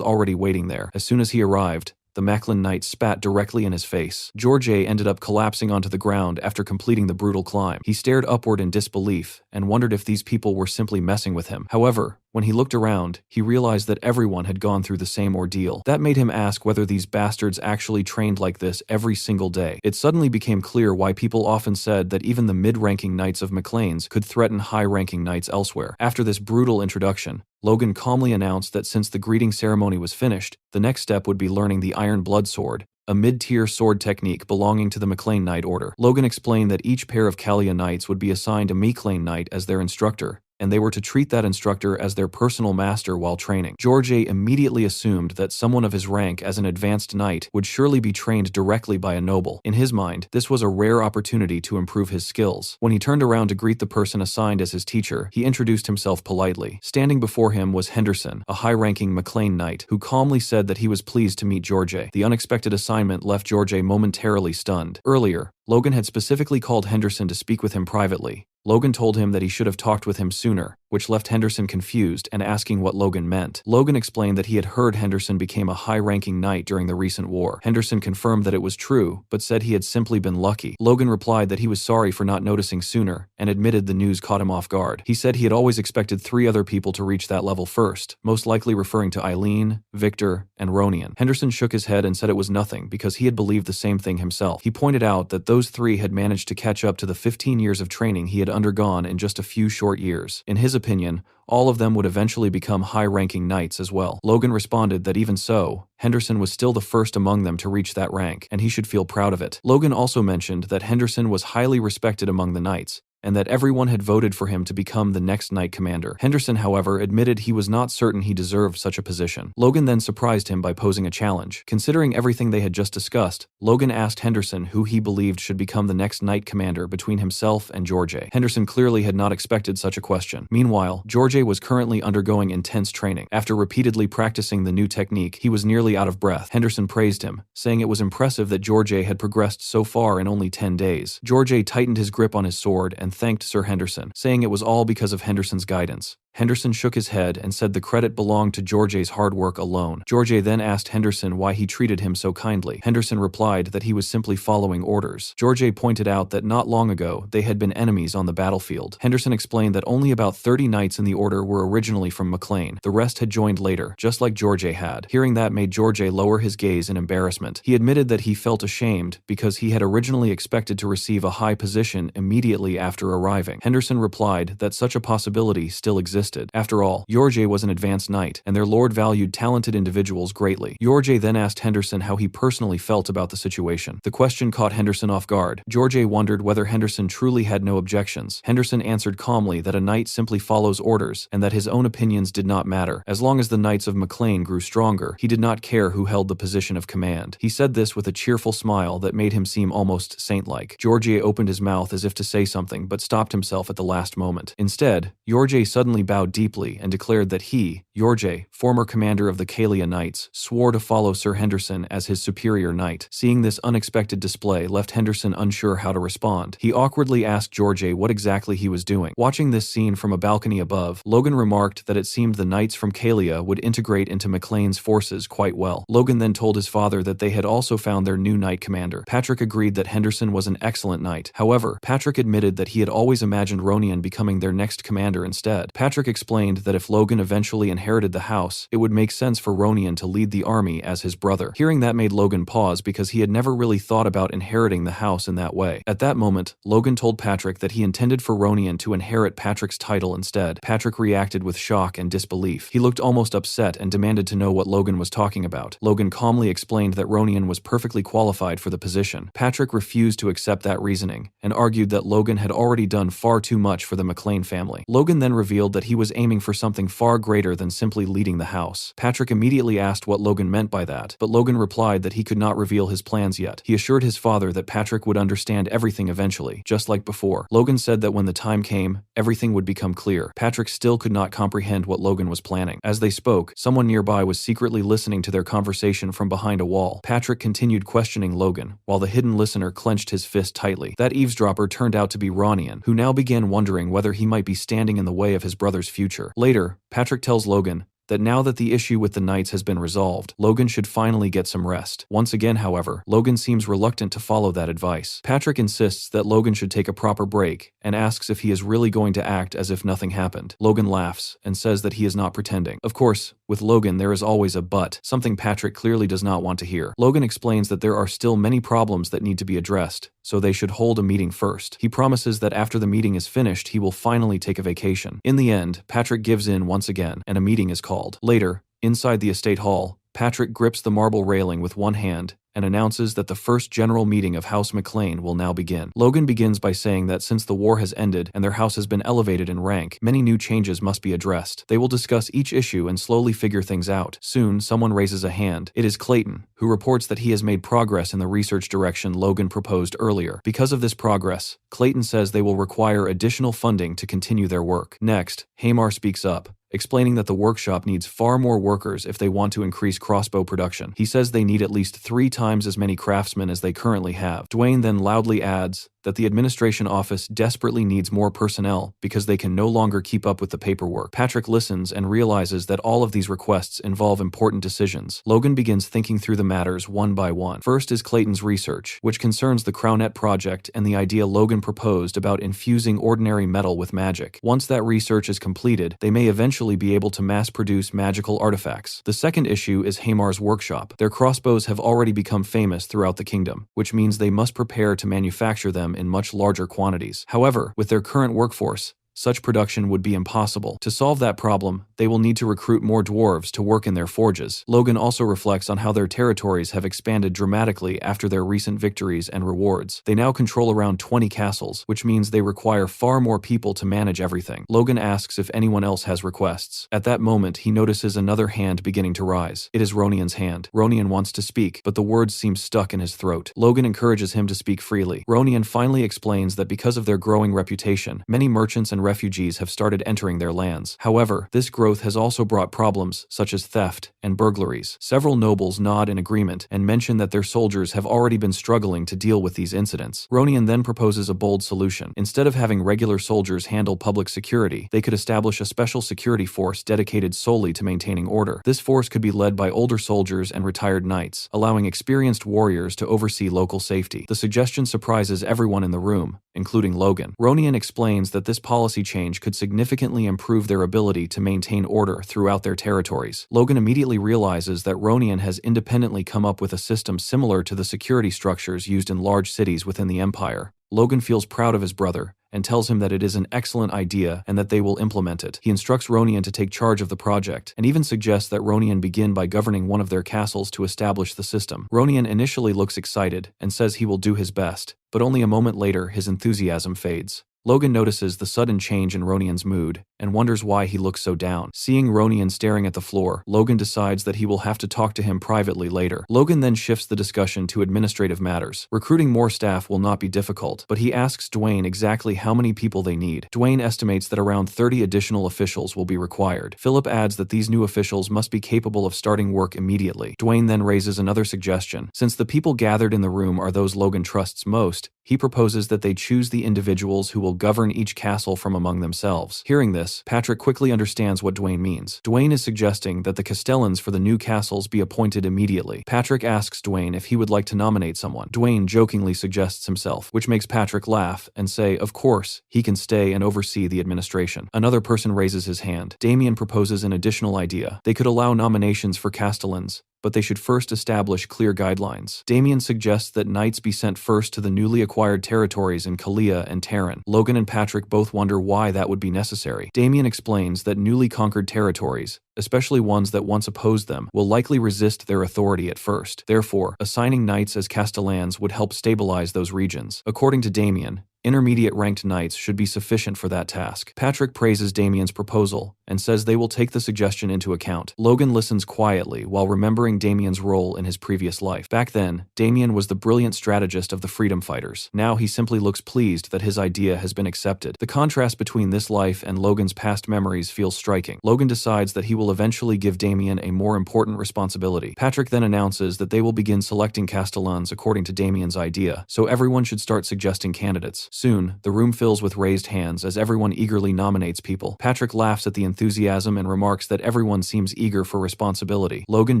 already waiting there. As soon as he arrived, the Macklin knight spat directly in his face. George ended up collapsing onto the ground after completing the brutal climb. He stared upward in disbelief and wondered if these people were simply messing with him. However, when he looked around, he realized that everyone had gone through the same ordeal. That made him ask whether these bastards actually trained like this every single day. It suddenly became clear why people often said that even the mid-ranking knights of McLean's could threaten high-ranking knights elsewhere. After this brutal introduction, Logan calmly announced that since the greeting ceremony was finished, the next step would be learning the Iron Blood Sword, a mid-tier sword technique belonging to the McLean Knight Order. Logan explained that each pair of Kalia Knights would be assigned a McLean Knight as their instructor, and they were to treat that instructor as their personal master while training. George immediately assumed that someone of his rank as an advanced knight would surely be trained directly by a noble. In his mind, this was a rare opportunity to improve his skills. When he turned around to greet the person assigned as his teacher, he introduced himself politely. Standing before him was Henderson, a high-ranking McLean knight, who calmly said that he was pleased to meet George. The unexpected assignment left George momentarily stunned. Earlier, Logan had specifically called Henderson to speak with him privately. Logan told him that he should have talked with him sooner, which left Henderson confused and asking what Logan meant. Logan explained that he had heard Henderson became a high-ranking knight during the recent war. Henderson confirmed that it was true, but said he had simply been lucky. Logan replied that he was sorry for not noticing sooner, and admitted the news caught him off guard. He said he had always expected 3 other people to reach that level first, most likely referring to Eileen, Victor, and Ronian. Henderson shook his head and said it was nothing because he had believed the same thing himself. He pointed out that those 3 had managed to catch up to the 15 years of training he had undergone in just a few short years. In his opinion, all of them would eventually become high-ranking knights as well. Logan responded that even so, Henderson was still the first among them to reach that rank, and he should feel proud of it. Logan also mentioned that Henderson was highly respected among the knights, and that everyone had voted for him to become the next knight commander. Henderson, however, admitted he was not certain he deserved such a position. Logan then surprised him by posing a challenge. Considering everything they had just discussed, Logan asked Henderson who he believed should become the next knight commander between himself and George. Henderson clearly had not expected such a question. Meanwhile, George was currently undergoing intense training. After repeatedly practicing the new technique, he was nearly out of breath. Henderson praised him, saying it was impressive that George had progressed so far in only 10 days. George tightened his grip on his sword and thanked Sir Henderson, saying it was all because of Henderson's guidance. Henderson shook his head and said the credit belonged to George's hard work alone. George then asked Henderson why he treated him so kindly. Henderson replied that he was simply following orders. George pointed out that not long ago they had been enemies on the battlefield. Henderson explained that only about 30 knights in the order were originally from McLean. The rest had joined later, just like George had. Hearing that made George lower his gaze in embarrassment. He admitted that he felt ashamed because he had originally expected to receive a high position immediately after arriving. Henderson replied that such a possibility still existed. After all, George was an advanced knight, and their lord valued talented individuals greatly. George then asked Henderson how he personally felt about the situation. The question caught Henderson off guard. George wondered whether Henderson truly had no objections. Henderson answered calmly that a knight simply follows orders, and that his own opinions did not matter. As long as the knights of McLean grew stronger, he did not care who held the position of command. He said this with a cheerful smile that made him seem almost saint-like. George opened his mouth as if to say something, but stopped himself at the last moment. Instead, George suddenly bowed deeply and declared that he, George, former commander of the Kalia Knights, swore to follow Sir Henderson as his superior knight. Seeing this unexpected display left Henderson unsure how to respond. He awkwardly asked George what exactly he was doing. Watching this scene from a balcony above, Logan remarked that it seemed the knights from Kalia would integrate into McLean's forces quite well. Logan then told his father that they had also found their new knight commander. Patrick agreed that Henderson was an excellent knight. However, Patrick admitted that he had always imagined Ronian becoming their next commander instead. Patrick explained that if Logan eventually inherited the house, it would make sense for Ronian to lead the army as his brother. Hearing that made Logan pause because he had never really thought about inheriting the house in that way. At that moment, Logan told Patrick that he intended for Ronian to inherit Patrick's title instead. Patrick reacted with shock and disbelief. He looked almost upset and demanded to know what Logan was talking about. Logan calmly explained that Ronian was perfectly qualified for the position. Patrick refused to accept that reasoning and argued that Logan had already done far too much for the McLean family. Logan then revealed that he was aiming for something far greater than simply leading the house. Patrick immediately asked what Logan meant by that, but Logan replied that he could not reveal his plans yet. He assured his father that Patrick would understand everything eventually, just like before. Logan said that when the time came, everything would become clear. Patrick still could not comprehend what Logan was planning. As they spoke, someone nearby was secretly listening to their conversation from behind a wall. Patrick continued questioning Logan, while the hidden listener clenched his fist tightly. That eavesdropper turned out to be Ronian, who now began wondering whether he might be standing in the way of his brother's future. Later, Patrick tells Logan that now that the issue with the knights has been resolved, Logan should finally get some rest. Once again, however, Logan seems reluctant to follow that advice. Patrick insists that Logan should take a proper break and asks if he is really going to act as if nothing happened. Logan laughs and says that he is not pretending. Of course, with Logan there is always a but, something Patrick clearly does not want to hear. Logan explains that there are still many problems that need to be addressed, so they should hold a meeting first. He promises that after the meeting is finished, he will finally take a vacation. In the end, Patrick gives in once again, and a meeting is called. Later, inside the estate hall, Patrick grips the marble railing with one hand and announces that the first general meeting of House McLean will now begin. Logan begins by saying that since the war has ended and their house has been elevated in rank, many new changes must be addressed. They will discuss each issue and slowly figure things out. Soon, someone raises a hand. It is Clayton, who reports that he has made progress in the research direction Logan proposed earlier. Because of this progress, Clayton says they will require additional funding to continue their work. Next, Hamar speaks up, explaining that the workshop needs far more workers if they want to increase crossbow production. He says they need at least 3 times as many craftsmen as they currently have. Dwayne then loudly adds that the administration office desperately needs more personnel because they can no longer keep up with the paperwork. Patrick listens and realizes that all of these requests involve important decisions. Logan begins thinking through the matters one by one. First is Clayton's research, which concerns the Crownet project and the idea Logan proposed about infusing ordinary metal with magic. Once that research is completed, they may eventually be able to mass-produce magical artifacts. The second issue is Hamar's workshop. Their crossbows have already become famous throughout the kingdom, which means they must prepare to manufacture them in much larger quantities. However, with their current workforce, such production would be impossible. To solve that problem, they will need to recruit more dwarves to work in their forges. Logan also reflects on how their territories have expanded dramatically after their recent victories and rewards. They now control around 20 castles, which means they require far more people to manage everything. Logan asks if anyone else has requests. At that moment, he notices another hand beginning to rise. It is Ronian's hand. Ronian wants to speak, but the words seem stuck in his throat. Logan encourages him to speak freely. Ronian finally explains that because of their growing reputation, many merchants and refugees have started entering their lands. However, this growth growth has also brought problems such as theft and burglaries. Several nobles nod in agreement and mention that their soldiers have already been struggling to deal with these incidents. Ronian then proposes a bold solution. Instead of having regular soldiers handle public security, they could establish a special security force dedicated solely to maintaining order. This force could be led by older soldiers and retired knights, allowing experienced warriors to oversee local safety. The suggestion surprises everyone in the room, including Logan. Ronian explains that this policy change could significantly improve their ability to maintain order throughout their territories. Logan immediately realizes that Ronian has independently come up with a system similar to the security structures used in large cities within the Empire. Logan feels proud of his brother and tells him that it is an excellent idea and that they will implement it. He instructs Ronian to take charge of the project and even suggests that Ronian begin by governing one of their castles to establish the system. Ronian initially looks excited and says he will do his best, but only a moment later his enthusiasm fades. Logan notices the sudden change in Ronian's mood and wonders why he looks so down. Seeing Ronian staring at the floor, Logan decides that he will have to talk to him privately later. Logan then shifts the discussion to administrative matters. Recruiting more staff will not be difficult, but he asks Dwayne exactly how many people they need. Dwayne estimates that around 30 additional officials will be required. Philip adds that these new officials must be capable of starting work immediately. Dwayne then raises another suggestion. Since the people gathered in the room are those Logan trusts most, he proposes that they choose the individuals who will govern each castle from among themselves. Hearing this, Patrick quickly understands what Dwayne means. Dwayne is suggesting that the castellans for the new castles be appointed immediately. Patrick asks Dwayne if he would like to nominate someone. Dwayne jokingly suggests himself, which makes Patrick laugh and say, of course, he can stay and oversee the administration. Another person raises his hand. Damien proposes an additional idea. They could allow nominations for castellans, but they should first establish clear guidelines. Damien suggests that knights be sent first to the newly acquired territories in Kalia and Terran. Logan and Patrick both wonder why that would be necessary. Damien explains that newly conquered territories, especially ones that once opposed them, will likely resist their authority at first. Therefore, assigning knights as castellans would help stabilize those regions. According to Damien, intermediate ranked knights should be sufficient for that task. Patrick praises Damien's proposal and says they will take the suggestion into account. Logan listens quietly while remembering Damien's role in his previous life. Back then, Damien was the brilliant strategist of the freedom fighters. Now he simply looks pleased that his idea has been accepted. The contrast between this life and Logan's past memories feels striking. Logan decides that he will eventually give Damien a more important responsibility. Patrick then announces that they will begin selecting castellans according to Damien's idea, so everyone should start suggesting candidates. Soon, the room fills with raised hands as everyone eagerly nominates people. Patrick laughs at the enthusiasm and remarks that everyone seems eager for responsibility. Logan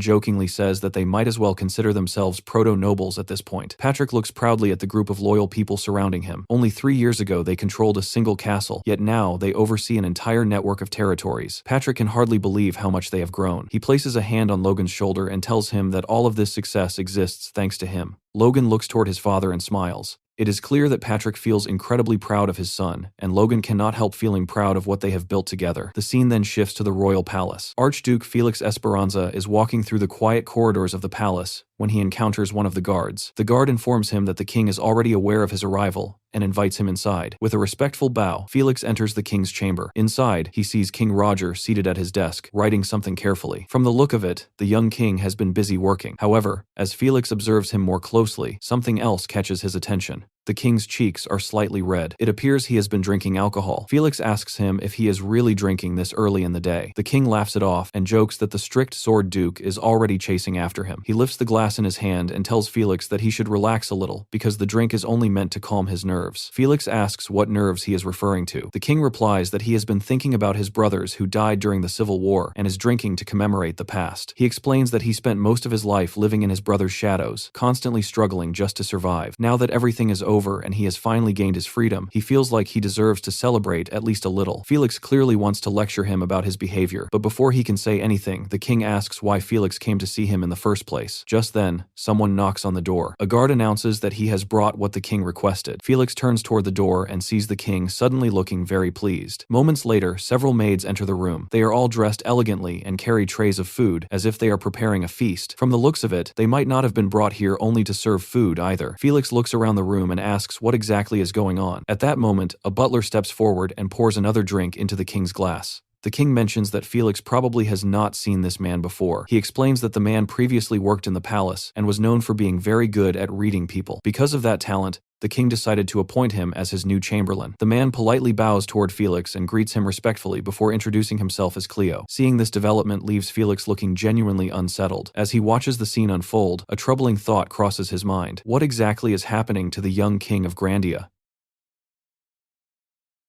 jokingly says that they might as well consider themselves proto-nobles at this point. Patrick looks proudly at the group of loyal people surrounding him. Only 3 years ago they controlled a single castle, yet now they oversee an entire network of territories. Patrick can hardly believe how much they have grown. He places a hand on Logan's shoulder and tells him that all of this success exists thanks to him. Logan looks toward his father and smiles. It is clear that Patrick feels incredibly proud of his son, and Logan cannot help feeling proud of what they have built together. The scene then shifts to the royal palace. Archduke Felix Esperanza is walking through the quiet corridors of the palace when he encounters one of the guards. The guard informs him that the king is already aware of his arrival and invites him inside. With a respectful bow, Felix enters the king's chamber. Inside, he sees King Roger seated at his desk, writing something carefully. From the look of it, the young king has been busy working. However, as Felix observes him more closely, something else catches his attention. The king's cheeks are slightly red. It appears he has been drinking alcohol. Felix asks him if he is really drinking this early in the day. The king laughs it off and jokes that the strict sword duke is already chasing after him. He lifts the glass in his hand and tells Felix that he should relax a little because the drink is only meant to calm his nerves. Felix asks what nerves he is referring to. The king replies that he has been thinking about his brothers who died during the Civil War and is drinking to commemorate the past. He explains that he spent most of his life living in his brother's shadows, constantly struggling just to survive. Now that everything is over and he has finally gained his freedom, he feels like he deserves to celebrate at least a little. Felix clearly wants to lecture him about his behavior, but before he can say anything, the king asks why Felix came to see him in the first place. Just then, someone knocks on the door. A guard announces that he has brought what the king requested. Felix turns toward the door and sees the king suddenly looking very pleased. Moments later, several maids enter the room. They are all dressed elegantly and carry trays of food, as if they are preparing a feast. From the looks of it, they might not have been brought here only to serve food either. Felix looks around the room and asks what exactly is going on. At that moment, a butler steps forward and pours another drink into the king's glass. The king mentions that Felix probably has not seen this man before. He explains that the man previously worked in the palace and was known for being very good at reading people. Because of that talent, the king decided to appoint him as his new chamberlain. The man politely bows toward Felix and greets him respectfully before introducing himself as Cleo. Seeing this development leaves Felix looking genuinely unsettled. As he watches the scene unfold, a troubling thought crosses his mind. What exactly is happening to the young king of Grandia?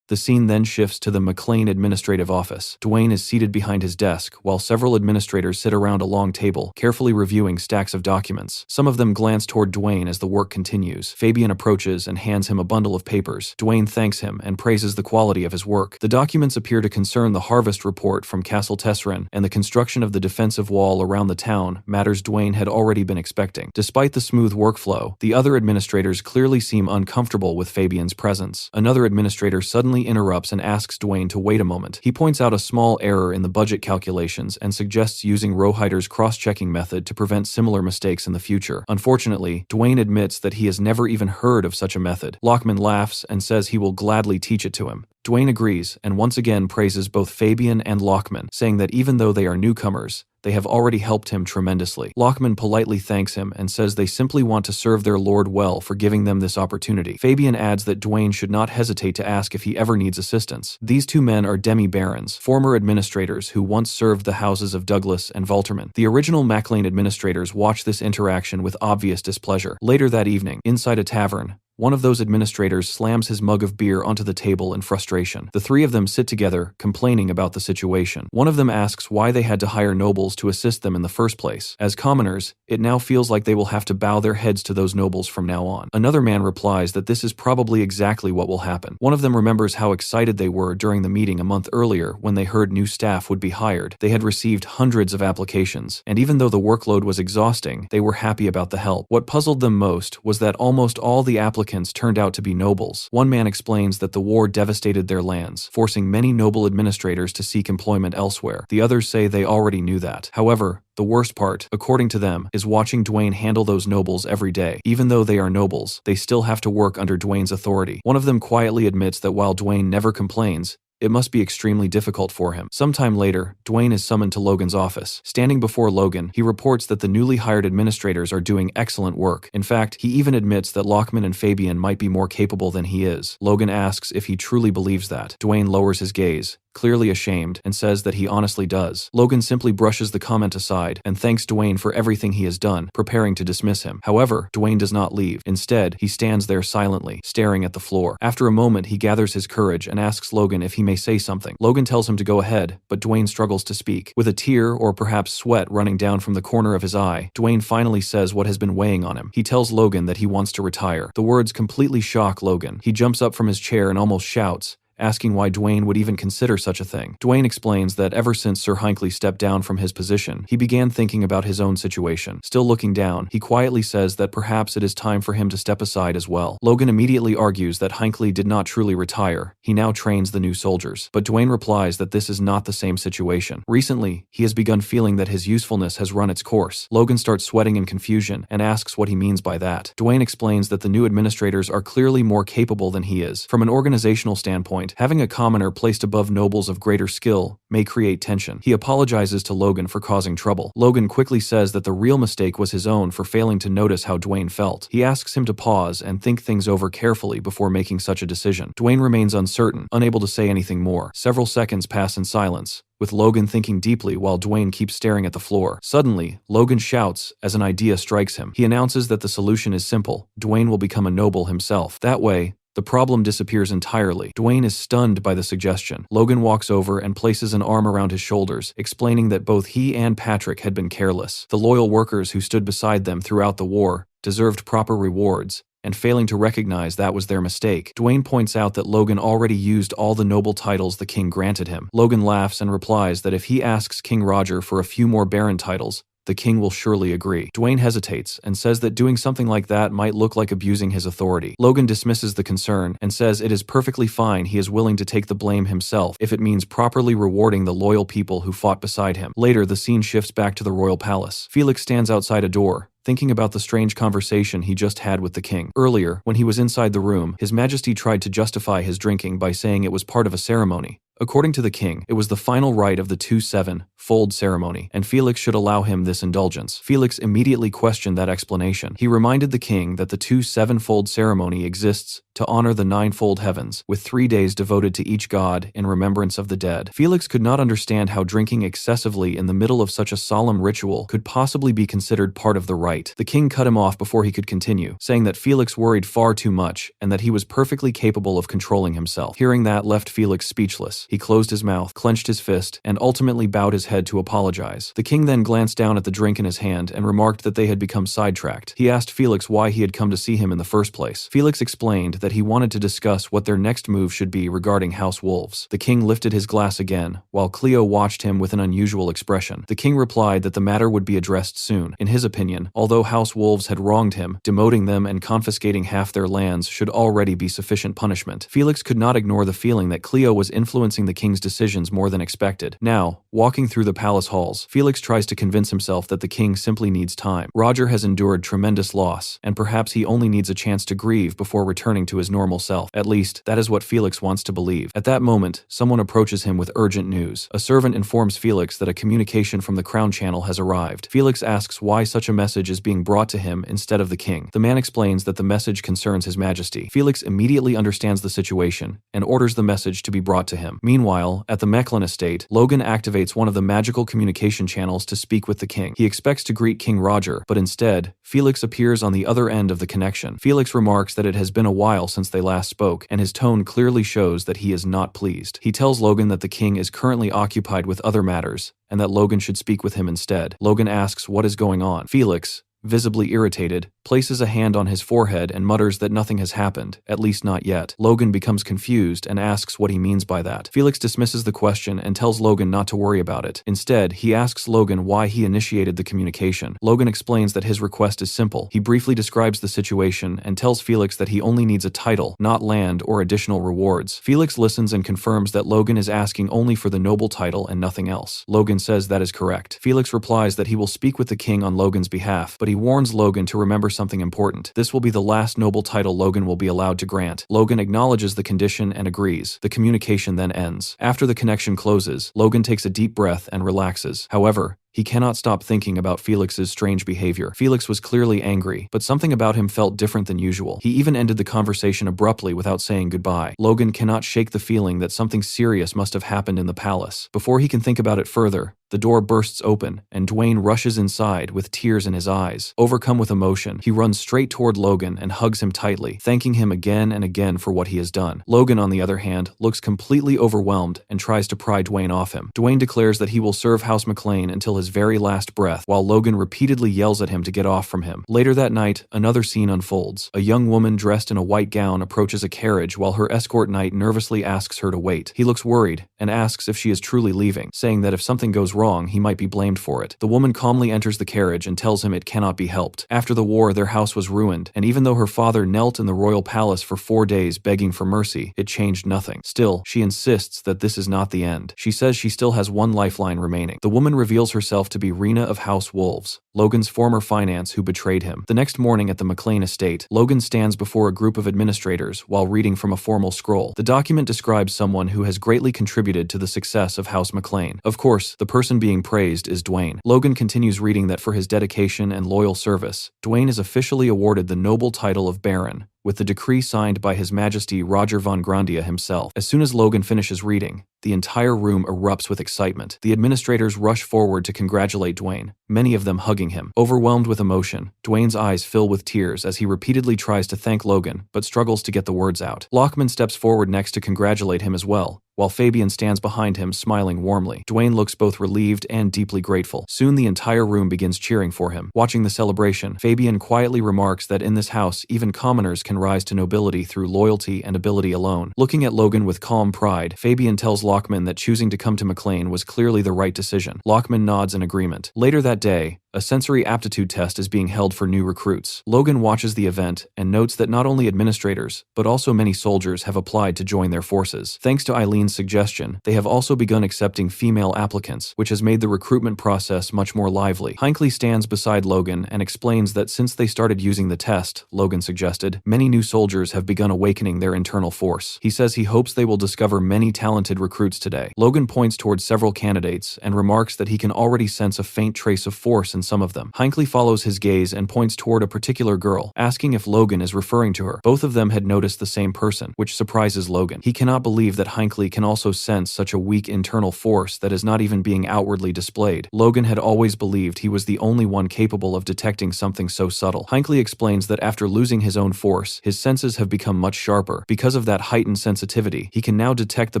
The scene then shifts to the McLean administrative office. Dwayne is seated behind his desk, while several administrators sit around a long table, carefully reviewing stacks of documents. Some of them glance toward Dwayne as the work continues. Fabian approaches and hands him a bundle of papers. Dwayne thanks him and praises the quality of his work. The documents appear to concern the harvest report from Castle Tesseren and the construction of the defensive wall around the town, matters Dwayne had already been expecting. Despite the smooth workflow, the other administrators clearly seem uncomfortable with Fabian's presence. Another administrator suddenly interrupts and asks Dwayne to wait a moment. He points out a small error in the budget calculations and suggests using Rohiter's cross-checking method to prevent similar mistakes in the future. Unfortunately, Dwayne admits that he has never even heard of such a method. Lockman laughs and says he will gladly teach it to him. Dwayne agrees and once again praises both Fabian and Lockman, saying that even though they are newcomers, they have already helped him tremendously. Lockman politely thanks him and says they simply want to serve their lord well for giving them this opportunity. Fabian adds that Dwayne should not hesitate to ask if he ever needs assistance. These two men are demi-barons, former administrators who once served the houses of Douglas and Valterman. The original MacLean administrators watch this interaction with obvious displeasure. Later that evening, inside a tavern, one of those administrators slams his mug of beer onto the table in frustration. The three of them sit together, complaining about the situation. One of them asks why they had to hire nobles to assist them in the first place. As commoners, it now feels like they will have to bow their heads to those nobles from now on. Another man replies that this is probably exactly what will happen. One of them remembers how excited they were during the meeting a month earlier when they heard new staff would be hired. They had received hundreds of applications, and even though the workload was exhausting, they were happy about the help. What puzzled them most was that almost all the applicants turned out to be nobles. One man explains that the war devastated their lands, forcing many noble administrators to seek employment elsewhere. The others say they already knew that. However, the worst part, according to them, is watching Dwayne handle those nobles every day. Even though they are nobles, they still have to work under Dwayne's authority. One of them quietly admits that while Dwayne never complains, it must be extremely difficult for him. Sometime later, Dwayne is summoned to Logan's office. Standing before Logan, he reports that the newly hired administrators are doing excellent work. In fact, he even admits that Lockman and Fabian might be more capable than he is. Logan asks if he truly believes that. Dwayne lowers his gaze, clearly ashamed, and says that he honestly does. Logan simply brushes the comment aside and thanks Dwayne for everything he has done, preparing to dismiss him. However, Dwayne does not leave. Instead, he stands there silently, staring at the floor. After a moment, he gathers his courage and asks Logan if he may say something. Logan tells him to go ahead, but Dwayne struggles to speak. With a tear or perhaps sweat running down from the corner of his eye, Dwayne finally says what has been weighing on him. He tells Logan that he wants to retire. The words completely shock Logan. He jumps up from his chair and almost shouts, asking why Dwayne would even consider such a thing. Dwayne explains that ever since Sir Hinckley stepped down from his position, he began thinking about his own situation. Still looking down, he quietly says that perhaps it is time for him to step aside as well. Logan immediately argues that Hinckley did not truly retire. He now trains the new soldiers. But Dwayne replies that this is not the same situation. Recently, he has begun feeling that his usefulness has run its course. Logan starts sweating in confusion and asks what he means by that. Dwayne explains that the new administrators are clearly more capable than he is. From an organizational standpoint, having a commoner placed above nobles of greater skill may create tension. He apologizes to Logan for causing trouble. Logan quickly says that the real mistake was his own for failing to notice how Dwayne felt. He asks him to pause and think things over carefully before making such a decision. Dwayne remains uncertain, unable to say anything more. Several seconds pass in silence, with Logan thinking deeply while Dwayne keeps staring at the floor. Suddenly, Logan shouts as an idea strikes him. He announces that the solution is simple. Dwayne will become a noble himself. That way, the problem disappears entirely. Dwayne is stunned by the suggestion. Logan walks over and places an arm around his shoulders, explaining that both he and Patrick had been careless. The loyal workers who stood beside them throughout the war deserved proper rewards, and failing to recognize that was their mistake. Dwayne points out that Logan already used all the noble titles the king granted him. Logan laughs and replies that if he asks King Roger for a few more baron titles, the king will surely agree. Dwayne hesitates and says that doing something like that might look like abusing his authority. Logan dismisses the concern and says it is perfectly fine. He is willing to take the blame himself if it means properly rewarding the loyal people who fought beside him. Later, the scene shifts back to the royal palace. Felix stands outside a door, thinking about the strange conversation he just had with the king. Earlier, when he was inside the room, His Majesty tried to justify his drinking by saying it was part of a ceremony, According to the king, it was the final rite of the 2-7-fold ceremony, and Felix should allow him this indulgence. Felix immediately questioned that explanation. He reminded the king that the 2-7-fold ceremony exists to honor the 9-fold heavens, with 3 days devoted to each god in remembrance of the dead. Felix could not understand how drinking excessively in the middle of such a solemn ritual could possibly be considered part of the rite. The king cut him off before he could continue, saying that Felix worried far too much and that he was perfectly capable of controlling himself. Hearing that left Felix speechless. He closed his mouth, clenched his fist, and ultimately bowed his head to apologize. The king then glanced down at the drink in his hand and remarked that they had become sidetracked. He asked Felix why he had come to see him in the first place. Felix explained that he wanted to discuss what their next move should be regarding House Wolves. The king lifted his glass again, while Cleo watched him with an unusual expression. The king replied that the matter would be addressed soon. In his opinion, although House Wolves had wronged him, demoting them and confiscating half their lands should already be sufficient punishment. Felix could not ignore the feeling that Cleo was influencing the king's decisions more than expected. Now, walking through the palace halls, Felix tries to convince himself that the king simply needs time. Roger has endured tremendous loss, and perhaps he only needs a chance to grieve before returning to his normal self. At least, that is what Felix wants to believe. At that moment, someone approaches him with urgent news. A servant informs Felix that a communication from the Crown Channel has arrived. Felix asks why such a message is being brought to him instead of the king. The man explains that the message concerns His Majesty. Felix immediately understands the situation and orders the message to be brought to him. Meanwhile, at the Mechlin estate, Logan activates one of the magical communication channels to speak with the king. He expects to greet King Roger, but instead, Felix appears on the other end of the connection. Felix remarks that it has been a while since they last spoke, and his tone clearly shows that he is not pleased. He tells Logan that the king is currently occupied with other matters, and that Logan should speak with him instead. Logan asks what is going on. Felix, visibly irritated, places a hand on his forehead and mutters that nothing has happened, at least not yet. Logan becomes confused and asks what he means by that. Felix dismisses the question and tells Logan not to worry about it. Instead, he asks Logan why he initiated the communication. Logan explains that his request is simple. He briefly describes the situation and tells Felix that he only needs a title, not land or additional rewards. Felix listens and confirms that Logan is asking only for the noble title and nothing else. Logan says that is correct. Felix replies that he will speak with the king on Logan's behalf, but he warns Logan to remember something important. This will be the last noble title Logan will be allowed to grant. Logan acknowledges the condition and agrees. The communication then ends. After the connection closes, Logan takes a deep breath and relaxes. However, he cannot stop thinking about Felix's strange behavior. Felix was clearly angry, but something about him felt different than usual. He even ended the conversation abruptly without saying goodbye. Logan cannot shake the feeling that something serious must have happened in the palace. Before he can think about it further, the door bursts open, and Dwayne rushes inside with tears in his eyes. Overcome with emotion, he runs straight toward Logan and hugs him tightly, thanking him again and again for what he has done. Logan, on the other hand, looks completely overwhelmed and tries to pry Dwayne off him. Dwayne declares that he will serve House McLean until his very last breath, while Logan repeatedly yells at him to get off from him. Later that night, another scene unfolds. A young woman dressed in a white gown approaches a carriage while her escort knight nervously asks her to wait. He looks worried and asks if she is truly leaving, saying that if something goes wrong, he might be blamed for it. The woman calmly enters the carriage and tells him it cannot be helped. After the war, their house was ruined, and even though her father knelt in the royal palace for 4 days begging for mercy, it changed nothing. Still, she insists that this is not the end. She says she still has one lifeline remaining. The woman reveals herself to be Rena of House Wolves, Logan's former finance who betrayed him. The next morning at the McLean estate, Logan stands before a group of administrators while reading from a formal scroll. The document describes someone who has greatly contributed to the success of House McLean. Of course, the person being praised is Dwayne. Logan continues reading that for his dedication and loyal service, Dwayne is officially awarded the noble title of Baron, with the decree signed by His Majesty Roger von Grandia himself. As soon as Logan finishes reading, the entire room erupts with excitement. The administrators rush forward to congratulate Dwayne, many of them hugging him. Overwhelmed with emotion, Dwayne's eyes fill with tears as he repeatedly tries to thank Logan, but struggles to get the words out. Lockman steps forward next to congratulate him as well, while Fabian stands behind him smiling warmly. Dwayne looks both relieved and deeply grateful. Soon the entire room begins cheering for him. Watching the celebration, Fabian quietly remarks that in this house, even commoners can rise to nobility through loyalty and ability alone. Looking at Logan with calm pride, Fabian tells Lockman that choosing to come to McLean was clearly the right decision. Lockman nods in agreement. Later that day, A sensory aptitude test is being held for new recruits. Logan watches the event and notes that not only administrators, but also many soldiers have applied to join their forces. Thanks to Eileen's suggestion, they have also begun accepting female applicants, which has made the recruitment process much more lively. Hinckley stands beside Logan and explains that since they started using the test, Logan suggested, many new soldiers have begun awakening their internal force. He says he hopes they will discover many talented recruits today. Logan points towards several candidates and remarks that he can already sense a faint trace of force in some of them. Hinckley follows his gaze and points toward a particular girl, asking if Logan is referring to her. Both of them had noticed the same person, which surprises Logan. He cannot believe that Hinckley can also sense such a weak internal force that is not even being outwardly displayed. Logan had always believed he was the only one capable of detecting something so subtle. Hinckley explains that after losing his own force, his senses have become much sharper. Because of that heightened sensitivity, he can now detect the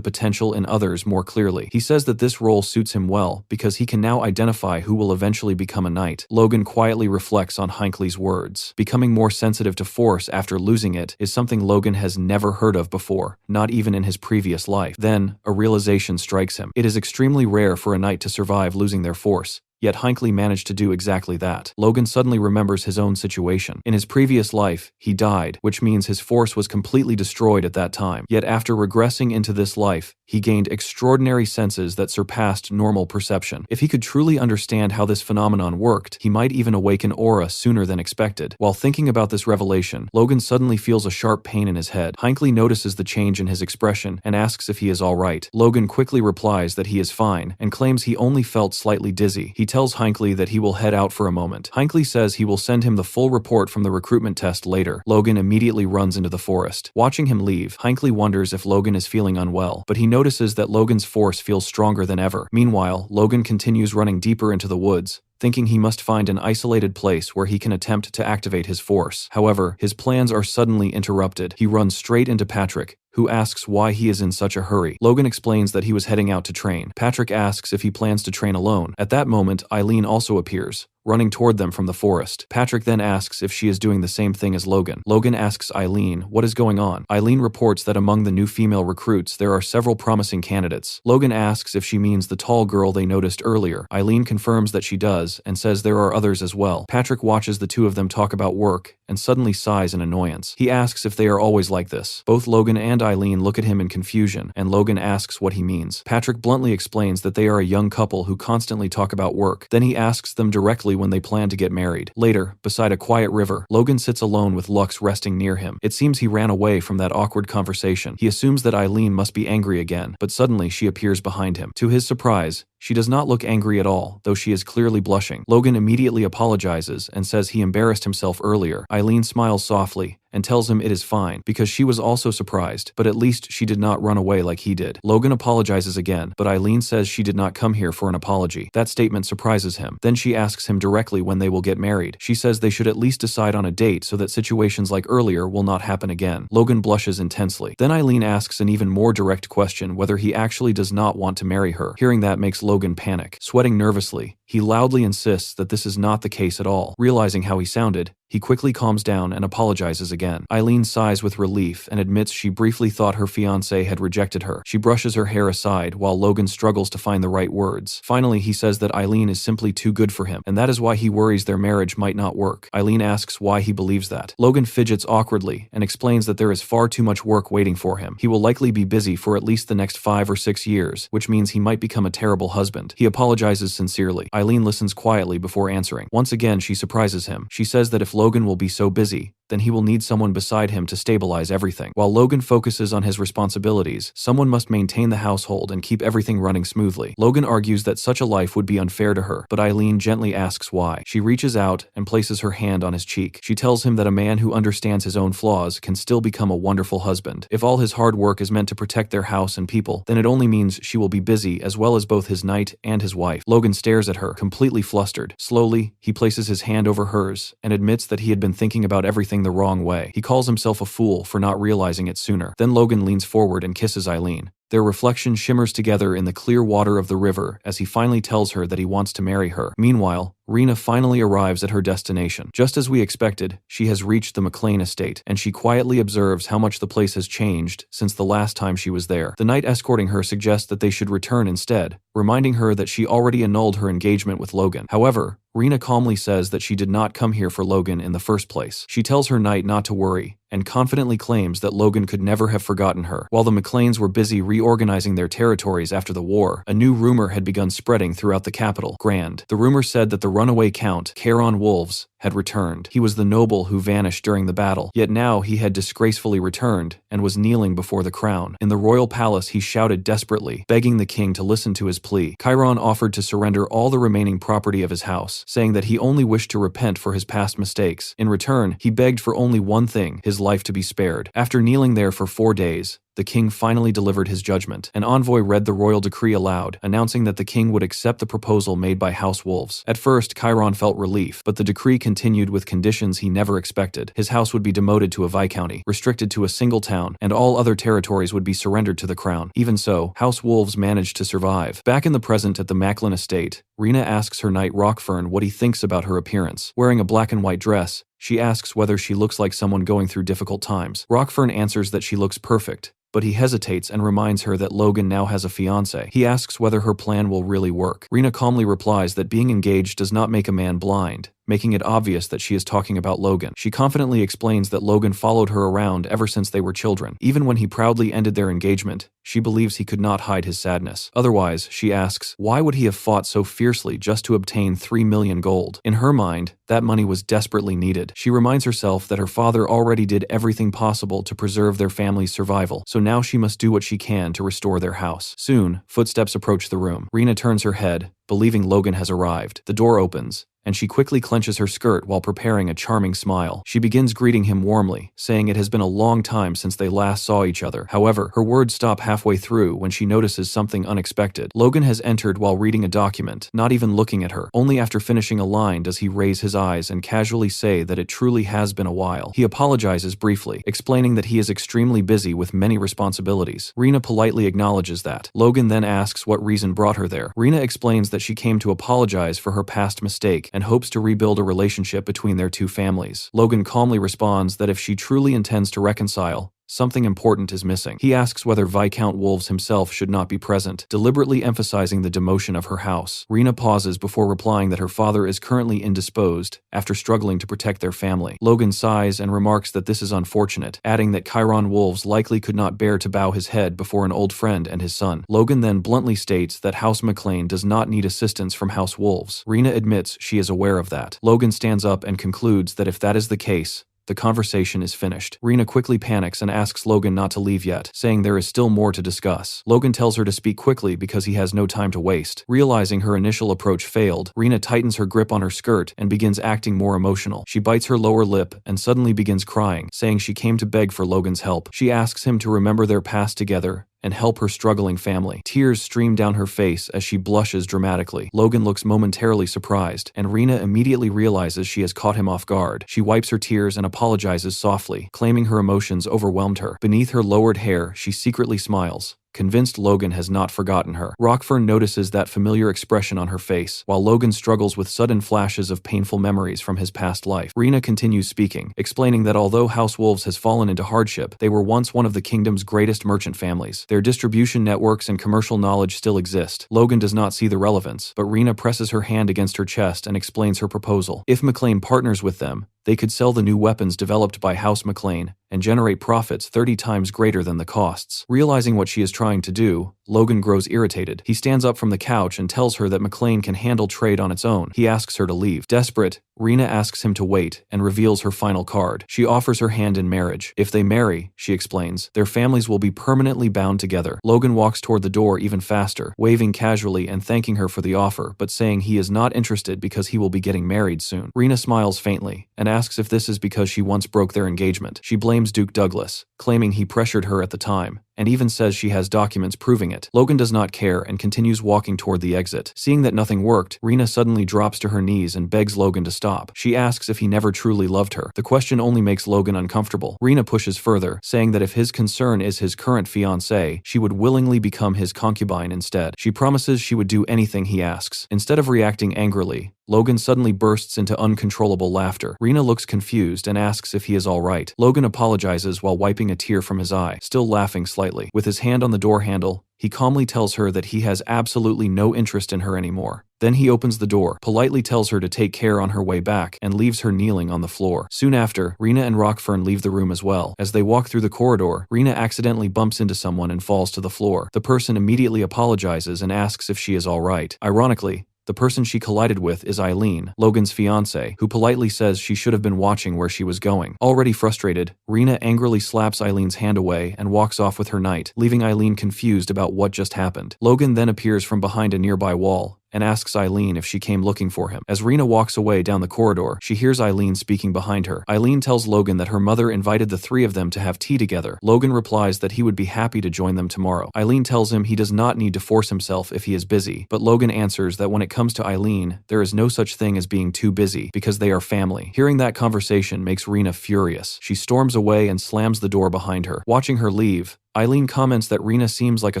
potential in others more clearly. He says that this role suits him well because he can now identify who will eventually become a knight. Logan quietly reflects on Hinckley's words. Becoming more sensitive to force after losing it is something Logan has never heard of before, not even in his previous life. Then, a realization strikes him. It is extremely rare for a knight to survive losing their force. Yet Hinckley managed to do exactly that. Logan suddenly remembers his own situation. In his previous life, he died, which means his force was completely destroyed at that time. Yet after regressing into this life, he gained extraordinary senses that surpassed normal perception. If he could truly understand how this phenomenon worked, he might even awaken aura sooner than expected. While thinking about this revelation, Logan suddenly feels a sharp pain in his head. Hinckley notices the change in his expression and asks if he is alright. Logan quickly replies that he is fine and claims he only felt slightly dizzy. He tells Hinckley that he will head out for a moment. Hinckley says he will send him the full report from the recruitment test later. Logan immediately runs into the forest. Watching him leave, Hinckley wonders if Logan is feeling unwell, but he notices that Logan's force feels stronger than ever. Meanwhile, Logan continues running deeper into the woods, thinking he must find an isolated place where he can attempt to activate his force. However, his plans are suddenly interrupted. He runs straight into Patrick, who asks why he is in such a hurry. Logan explains that he was heading out to train. Patrick asks if he plans to train alone. At that moment, Eileen also appears, running toward them from the forest. Patrick then asks if she is doing the same thing as Logan. Logan asks Eileen what is going on. Eileen reports that among the new female recruits there are several promising candidates. Logan asks if she means the tall girl they noticed earlier. Eileen confirms that she does and says there are others as well. Patrick watches the two of them talk about work and suddenly sighs in annoyance. He asks if they are always like this. Both Logan and Eileen look at him in confusion, and Logan asks what he means. Patrick bluntly explains that they are a young couple who constantly talk about work. Then he asks them directly when they plan to get married. Later, beside a quiet river, Logan sits alone with Lux resting near him. It seems he ran away from that awkward conversation. He assumes that Eileen must be angry again, but suddenly she appears behind him. To his surprise, she does not look angry at all, though she is clearly blushing. Logan immediately apologizes and says he embarrassed himself earlier. Eileen smiles softly and tells him it is fine, because she was also surprised, but at least she did not run away like he did. Logan apologizes again, but Eileen says she did not come here for an apology. That statement surprises him. Then she asks him directly when they will get married. She says they should at least decide on a date so that situations like earlier will not happen again. Logan blushes intensely. Then Eileen asks an even more direct question whether he actually does not want to marry her. Hearing that makes Logan panic. Sweating nervously, he loudly insists that this is not the case at all. Realizing how he sounded, he quickly calms down and apologizes again. Eileen sighs with relief and admits she briefly thought her fiancé had rejected her. She brushes her hair aside while Logan struggles to find the right words. Finally, he says that Eileen is simply too good for him, and that is why he worries their marriage might not work. Eileen asks why he believes that. Logan fidgets awkwardly and explains that there is far too much work waiting for him. He will likely be busy for at least the next 5 or 6 years, which means he might become a terrible husband. He apologizes sincerely. Eileen listens quietly before answering. Once again, she surprises him. She says that if Logan will be so busy, then he will need someone beside him to stabilize everything. While Logan focuses on his responsibilities, someone must maintain the household and keep everything running smoothly. Logan argues that such a life would be unfair to her, but Eileen gently asks why. She reaches out and places her hand on his cheek. She tells him that a man who understands his own flaws can still become a wonderful husband. If all his hard work is meant to protect their house and people, then it only means she will be busy as well as both his knight and his wife. Logan stares at her, completely flustered. Slowly, he places his hand over hers and admits that he had been thinking about everything the wrong way. He calls himself a fool for not realizing it sooner. Then Logan leans forward and kisses Eileen, Their reflection shimmers together in the clear water of the river as he finally tells her that he wants to marry her. Meanwhile, Rena finally arrives at her destination. Just as we expected, she has reached the McLean estate, and she quietly observes how much the place has changed since the last time she was there. The knight escorting her suggests that they should return instead, reminding her that she already annulled her engagement with Logan. However, Rena calmly says that she did not come here for Logan in the first place. She tells her knight not to worry, and confidently claims that Logan could never have forgotten her. While the McLeans were busy reorganizing their territories after the war, a new rumor had begun spreading throughout the capital, Grand. The rumor said that the runaway Count, Caron Wolves, had returned. He was the noble who vanished during the battle, yet now he had disgracefully returned and was kneeling before the crown. In the royal palace, he shouted desperately, begging the king to listen to his plea. Chiron offered to surrender all the remaining property of his house, saying that he only wished to repent for his past mistakes. In return, he begged for only one thing, his life to be spared. After kneeling there for 4 days, the king finally delivered his judgment. An envoy read the royal decree aloud, announcing that the king would accept the proposal made by House Wolves. At first, Chiron felt relief, but the decree continued with conditions he never expected. His house would be demoted to a viscounty, restricted to a single town, and all other territories would be surrendered to the crown. Even so, House Wolves managed to survive. Back in the present at the Macklin estate, Rena asks her knight Rockfern what he thinks about her appearance. Wearing a black and white dress, she asks whether she looks like someone going through difficult times. Rockfern answers that she looks perfect, but he hesitates and reminds her that Logan now has a fiancé. He asks whether her plan will really work. Rena calmly replies that being engaged does not make a man blind, making it obvious that she is talking about Logan. She confidently explains that Logan followed her around ever since they were children. Even when he proudly ended their engagement, she believes he could not hide his sadness. Otherwise, she asks, why would he have fought so fiercely just to obtain 3 million gold? In her mind, that money was desperately needed. She reminds herself that her father already did everything possible to preserve their family's survival, so now she must do what she can to restore their house. Soon, footsteps approach the room. Rena turns her head, believing Logan has arrived. The door opens, and she quickly clenches her skirt while preparing a charming smile. She begins greeting him warmly, saying it has been a long time since they last saw each other. However, her words stop halfway through when she notices something unexpected. Logan has entered while reading a document, not even looking at her. Only after finishing a line does he raise his eyes and casually say that it truly has been a while. He apologizes briefly, explaining that he is extremely busy with many responsibilities. Rena politely acknowledges that. Logan then asks what reason brought her there. Rena explains that she came to apologize for her past mistake and hopes to rebuild a relationship between their two families. Logan calmly responds that if she truly intends to reconcile, something important is missing. He asks whether Viscount Wolves himself should not be present, deliberately emphasizing the demotion of her house. Rena pauses before replying that her father is currently indisposed after struggling to protect their family. Logan sighs and remarks that this is unfortunate, adding that Chiron Wolves likely could not bear to bow his head before an old friend and his son. Logan then bluntly states that House McLean does not need assistance from House Wolves. Rena admits she is aware of that. Logan stands up and concludes that if that is the case, the conversation is finished. Rena quickly panics and asks Logan not to leave yet, saying there is still more to discuss. Logan tells her to speak quickly because he has no time to waste. Realizing her initial approach failed, Rena tightens her grip on her skirt and begins acting more emotional. She bites her lower lip and suddenly begins crying, saying she came to beg for Logan's help. She asks him to remember their past together and help her struggling family. Tears stream down her face as she blushes dramatically. Logan looks momentarily surprised, and Rena immediately realizes she has caught him off guard. She wipes her tears and apologizes softly, claiming her emotions overwhelmed her. Beneath her lowered hair, she secretly smiles, convinced Logan has not forgotten her. Rockfern notices that familiar expression on her face, while Logan struggles with sudden flashes of painful memories from his past life. Rena continues speaking, explaining that although House Wolves has fallen into hardship, they were once one of the kingdom's greatest merchant families. Their distribution networks and commercial knowledge still exist. Logan does not see the relevance, but Rena presses her hand against her chest and explains her proposal. If McLean partners with them, they could sell the new weapons developed by House McLean and generate profits 30 times greater than the costs. Realizing what she is trying to do, Logan grows irritated. He stands up from the couch and tells her that McLean can handle trade on its own. He asks her to leave. Desperate, Rena asks him to wait and reveals her final card. She offers her hand in marriage. If they marry, she explains, their families will be permanently bound together. Logan walks toward the door even faster, waving casually and thanking her for the offer, but saying he is not interested because he will be getting married soon. Rena smiles faintly and asks if this is because she once broke their engagement. She blames Duke Douglas, claiming he pressured her at the time, and even says she has documents proving it. Logan does not care and continues walking toward the exit. Seeing that nothing worked, Rena suddenly drops to her knees and begs Logan to stop. She asks if he never truly loved her. The question only makes Logan uncomfortable. Rena pushes further, saying that if his concern is his current fiancé, she would willingly become his concubine instead. She promises she would do anything he asks. Instead of reacting angrily, Logan suddenly bursts into uncontrollable laughter. Rena looks confused and asks if he is alright. Logan apologizes while wiping a tear from his eye, still laughing slightly. With his hand on the door handle, he calmly tells her that he has absolutely no interest in her anymore. Then he opens the door, politely tells her to take care on her way back, and leaves her kneeling on the floor. Soon after, Rena and Rockfern leave the room as well. As they walk through the corridor, Rena accidentally bumps into someone and falls to the floor. The person immediately apologizes and asks if she is alright. Ironically, the person she collided with is Eileen, Logan's fiancée, who politely says she should have been watching where she was going. Already frustrated, Rena angrily slaps Eileen's hand away and walks off with her knight, leaving Eileen confused about what just happened. Logan then appears from behind a nearby wall and asks Eileen if she came looking for him. As Rena walks away down the corridor, she hears Eileen speaking behind her. Eileen tells Logan that her mother invited the three of them to have tea together. Logan replies that he would be happy to join them tomorrow. Eileen tells him he does not need to force himself if he is busy, but Logan answers that when it comes to Eileen, there is no such thing as being too busy, because they are family. Hearing that conversation makes Rena furious. She storms away and slams the door behind her. Watching her leave, Eileen comments that Rena seems like a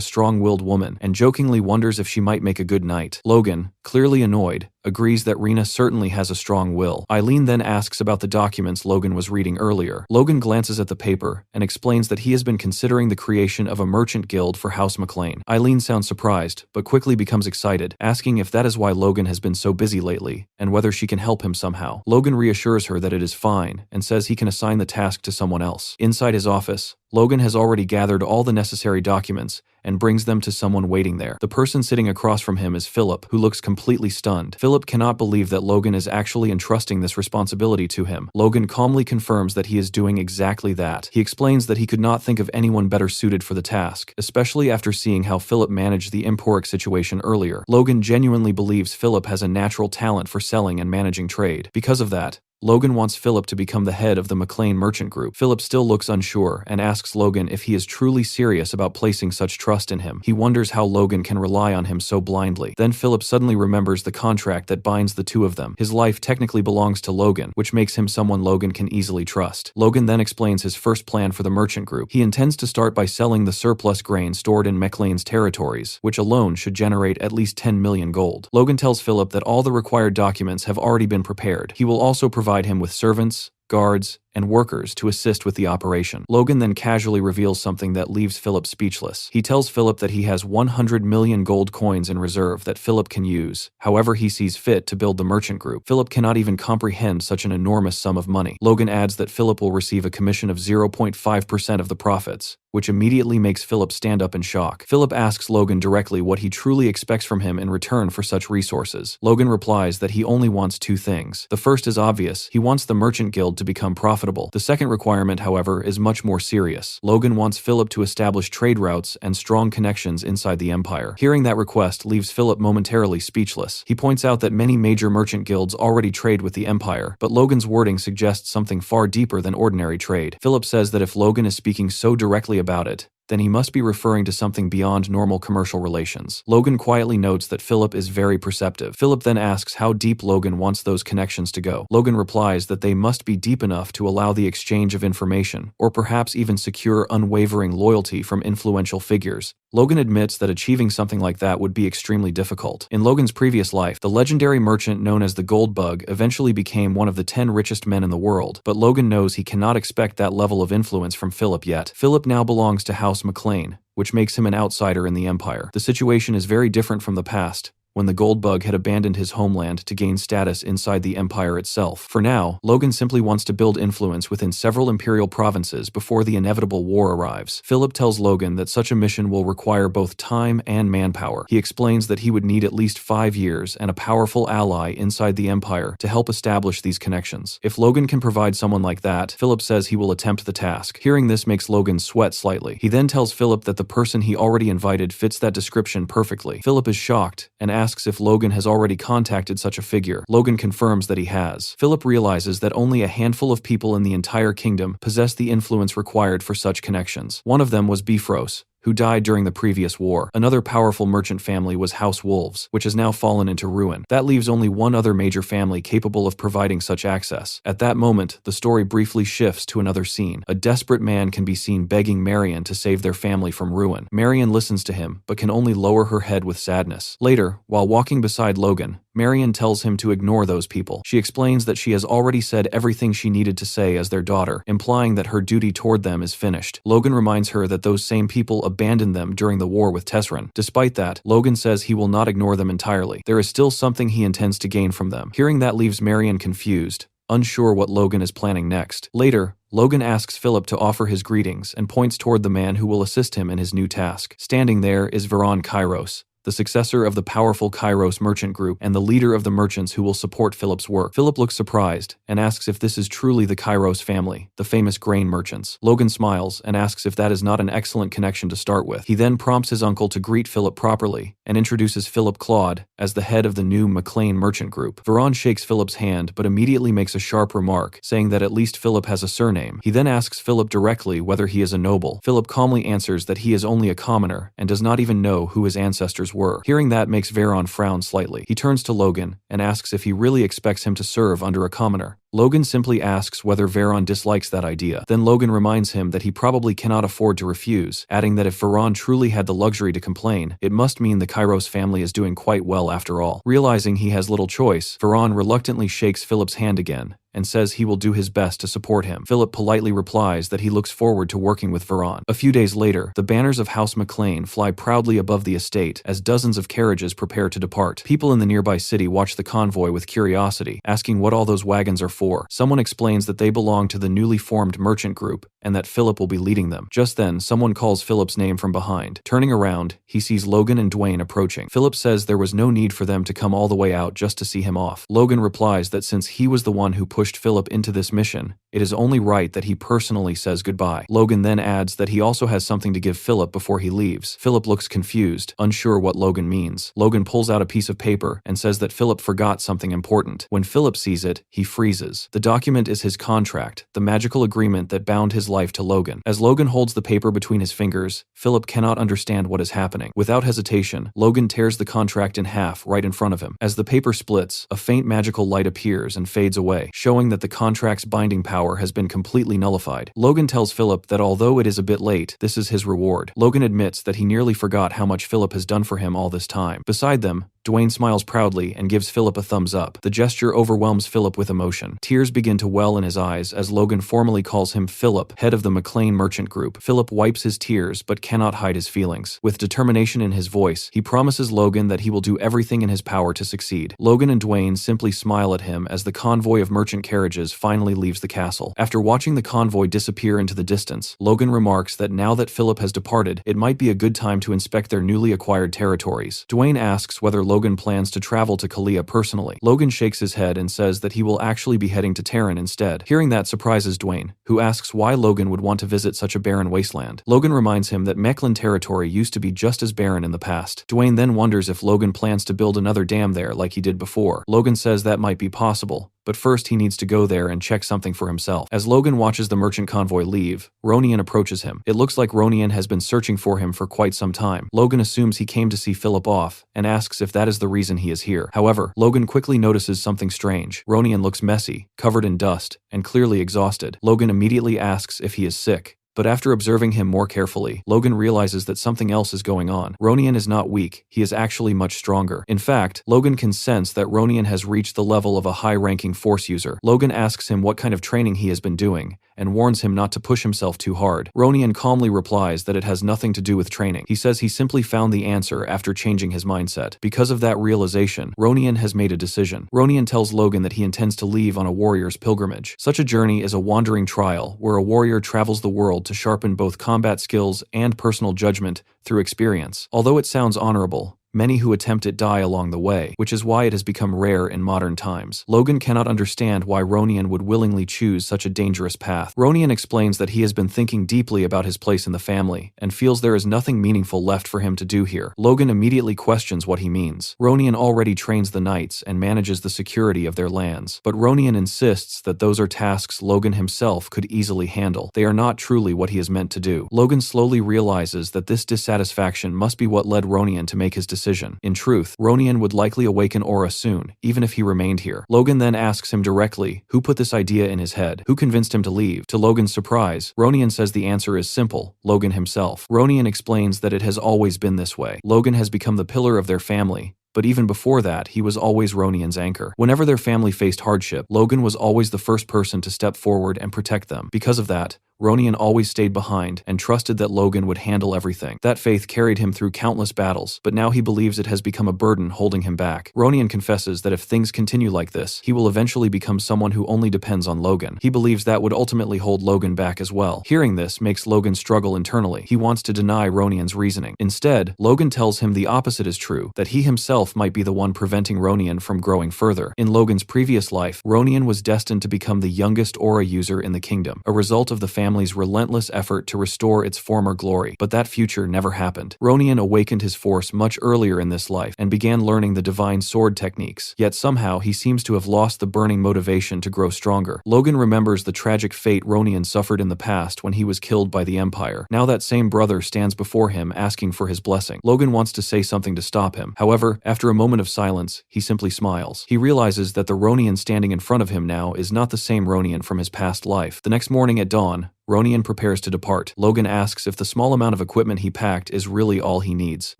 strong-willed woman and jokingly wonders if she might make a good knight. Logan, clearly annoyed, agrees that Rena certainly has a strong will. Eileen then asks about the documents Logan was reading earlier. Logan glances at the paper and explains that he has been considering the creation of a merchant guild for House McLean. Eileen sounds surprised, but quickly becomes excited, asking if that is why Logan has been so busy lately, and whether she can help him somehow. Logan reassures her that it is fine, and says he can assign the task to someone else. Inside his office, Logan has already gathered all the necessary documents and brings them to someone waiting there. The person sitting across from him is Philip, who looks completely stunned. Philip cannot believe that Logan is actually entrusting this responsibility to him. Logan calmly confirms that he is doing exactly that. He explains that he could not think of anyone better suited for the task, especially after seeing how Philip managed the Emporic situation earlier. Logan genuinely believes Philip has a natural talent for selling and managing trade. Because of that, Logan wants Philip to become the head of the McLean Merchant Group. Philip still looks unsure and asks Logan if he is truly serious about placing such trust in him. He wonders how Logan can rely on him so blindly. Then Philip suddenly remembers the contract that binds the two of them. His life technically belongs to Logan, which makes him someone Logan can easily trust. Logan then explains his first plan for the Merchant Group. He intends to start by selling the surplus grain stored in McLean's territories, which alone should generate at least 10 million gold. Logan tells Philip that all the required documents have already been prepared. He will also provide him with servants, guards, and workers to assist with the operation. Logan then casually reveals something that leaves Philip speechless. He tells Philip that he has 100 million gold coins in reserve that Philip can use however he sees fit to build the merchant group. Philip cannot even comprehend such an enormous sum of money. Logan adds that Philip will receive a commission of 0.5% of the profits, which immediately makes Philip stand up in shock. Philip asks Logan directly what he truly expects from him in return for such resources. Logan replies that he only wants two things. The first is obvious. He wants the merchant guild to become profitable. The second requirement, however, is much more serious. Logan wants Philip to establish trade routes and strong connections inside the empire. Hearing that request leaves Philip momentarily speechless. He points out that many major merchant guilds already trade with the empire, but Logan's wording suggests something far deeper than ordinary trade. Philip says that if Logan is speaking so directly about it, then he must be referring to something beyond normal commercial relations. Logan quietly notes that Philip is very perceptive. Philip then asks how deep Logan wants those connections to go. Logan replies that they must be deep enough to allow the exchange of information, or perhaps even secure unwavering loyalty from influential figures. Logan admits that achieving something like that would be extremely difficult. In Logan's previous life, the legendary merchant known as the Gold Bug eventually became one of the 10 richest men in the world, but Logan knows he cannot expect that level of influence from Philip yet. Philip now belongs to House McLean, which makes him an outsider in the empire. The situation is very different from the past, when the Gold Bug had abandoned his homeland to gain status inside the empire itself. For now, Logan simply wants to build influence within several imperial provinces before the inevitable war arrives. Philip tells Logan that such a mission will require both time and manpower. He explains that he would need at least 5 years and a powerful ally inside the empire to help establish these connections. If Logan can provide someone like that, Philip says he will attempt the task. Hearing this makes Logan sweat slightly. He then tells Philip that the person he already invited fits that description perfectly. Philip is shocked and asks if Logan has already contacted such a figure. Logan confirms that he has. Philip realizes that only a handful of people in the entire kingdom possess the influence required for such connections. One of them was Bifrost, who died during the previous war. Another powerful merchant family was House Wolves, which has now fallen into ruin. That leaves only one other major family capable of providing such access. At that moment, the story briefly shifts to another scene. A desperate man can be seen begging Marion to save their family from ruin. Marion listens to him, but can only lower her head with sadness. Later, while walking beside Logan, Marion tells him to ignore those people. She explains that she has already said everything she needed to say as their daughter, implying that her duty toward them is finished. Logan reminds her that those same people abandoned them during the war with Tessran. Despite that, Logan says he will not ignore them entirely. There is still something he intends to gain from them. Hearing that leaves Marion confused, unsure what Logan is planning next. Later, Logan asks Philip to offer his greetings and points toward the man who will assist him in his new task. Standing there is Veron Kairos, the successor of the powerful Kairos merchant group and the leader of the merchants who will support Philip's work. Philip looks surprised and asks if this is truly the Kairos family, the famous grain merchants. Logan smiles and asks if that is not an excellent connection to start with. He then prompts his uncle to greet Philip properly and introduces Philip Claude as the head of the new McLean merchant group. Veron shakes Philip's hand but immediately makes a sharp remark, saying that at least Philip has a surname. He then asks Philip directly whether he is a noble. Philip calmly answers that he is only a commoner and does not even know who his ancestors were. Hearing that makes Veron frown slightly. He turns to Logan and asks if he really expects him to serve under a commoner. Logan simply asks whether Veron dislikes that idea. Then Logan reminds him that he probably cannot afford to refuse, adding that if Veron truly had the luxury to complain, it must mean the Kairos family is doing quite well after all. Realizing he has little choice, Veron reluctantly shakes Philip's hand again and says he will do his best to support him. Philip politely replies that he looks forward to working with Veron. A few days later, the banners of House McLean fly proudly above the estate as dozens of carriages prepare to depart. People in the nearby city watch the convoy with curiosity, asking what all those wagons are for. Someone explains that they belong to the newly formed merchant group and that Philip will be leading them. Just then, someone calls Philip's name from behind. Turning around, he sees Logan and Dwayne approaching. Philip says there was no need for them to come all the way out just to see him off. Logan replies that since he was the one who pushed Philip into this mission, it is only right that he personally says goodbye. Logan then adds that he also has something to give Philip before he leaves. Philip looks confused, unsure what Logan means. Logan pulls out a piece of paper and says that Philip forgot something important. When Philip sees it, he freezes. The document is his contract, the magical agreement that bound his life to Logan. As Logan holds the paper between his fingers, Philip cannot understand what is happening. Without hesitation, Logan tears the contract in half right in front of him. As the paper splits, a faint magical light appears and fades away, showing that the contract's binding power has been completely nullified. Logan tells Philip that although it is a bit late, this is his reward. Logan admits that he nearly forgot how much Philip has done for him all this time. Beside them, Dwayne smiles proudly and gives Philip a thumbs up. The gesture overwhelms Philip with emotion. Tears begin to well in his eyes as Logan formally calls him Philip, head of the McLean merchant group. Philip wipes his tears but cannot hide his feelings. With determination in his voice, he promises Logan that he will do everything in his power to succeed. Logan and Dwayne simply smile at him as the convoy of merchant carriages finally leaves the castle. After watching the convoy disappear into the distance, Logan remarks that now that Philip has departed, it might be a good time to inspect their newly acquired territories. Dwayne asks whether Logan plans to travel to Kalia personally. Logan shakes his head and says that he will actually be heading to Terran instead. Hearing that surprises Dwayne, who asks why Logan would want to visit such a barren wasteland. Logan reminds him that Mechlin territory used to be just as barren in the past. Dwayne then wonders if Logan plans to build another dam there like he did before. Logan says that might be possible, but first he needs to go there and check something for himself. As Logan watches the merchant convoy leave, Ronian approaches him. It looks like Ronian has been searching for him for quite some time. Logan assumes he came to see Philip off and asks if that is the reason he is here. However, Logan quickly notices something strange. Ronian looks messy, covered in dust, and clearly exhausted. Logan immediately asks if he is sick. But after observing him more carefully, Logan realizes that something else is going on. Ronian is not weak, he is actually much stronger. In fact, Logan can sense that Ronian has reached the level of a high-ranking Force user. Logan asks him what kind of training he has been doing, and warns him not to push himself too hard. Ronian calmly replies that it has nothing to do with training. He says he simply found the answer after changing his mindset. Because of that realization, Ronian has made a decision. Ronian tells Logan that he intends to leave on a warrior's pilgrimage. Such a journey is a wandering trial, where a warrior travels the world to sharpen both combat skills and personal judgment through experience. Although it sounds honorable, Many who attempt it die along the way, which is why it has become rare in modern times. Logan cannot understand why Ronian would willingly choose such a dangerous path. Ronian explains that he has been thinking deeply about his place in the family and feels there is nothing meaningful left for him to do here. Logan immediately questions what he means. Ronian already trains the knights and manages the security of their lands, but Ronian insists that those are tasks Logan himself could easily handle. They are not truly what he is meant to do. Logan slowly realizes that this dissatisfaction must be what led Ronian to make his decision. In truth, Ronian would likely awaken Aura soon, even if he remained here. Logan then asks him directly who put this idea in his head, who convinced him to leave. To Logan's surprise, Ronian says the answer is simple: Logan himself. Ronian explains that it has always been this way. Logan has become the pillar of their family, but even before that, he was always Ronian's anchor. Whenever their family faced hardship, Logan was always the first person to step forward and protect them. Because of that, Ronian always stayed behind and trusted that Logan would handle everything. That faith carried him through countless battles, but now he believes it has become a burden holding him back. Ronian confesses that if things continue like this, he will eventually become someone who only depends on Logan. He believes that would ultimately hold Logan back as well. Hearing this makes Logan struggle internally. He wants to deny Ronian's reasoning. Instead, Logan tells him the opposite is true, that he himself might be the one preventing Ronian from growing further. In Logan's previous life, Ronian was destined to become the youngest aura user in the kingdom, a result of the family's relentless effort to restore its former glory, but that future never happened. Ronian awakened his force much earlier in this life and began learning the divine sword techniques, yet somehow he seems to have lost the burning motivation to grow stronger. Logan remembers the tragic fate Ronian suffered in the past when he was killed by the Empire. Now that same brother stands before him asking for his blessing. Logan wants to say something to stop him. However, after a moment of silence, he simply smiles. He realizes that the Ronian standing in front of him now is not the same Ronian from his past life. The next morning at dawn, Ronian prepares to depart. Logan asks if the small amount of equipment he packed is really all he needs.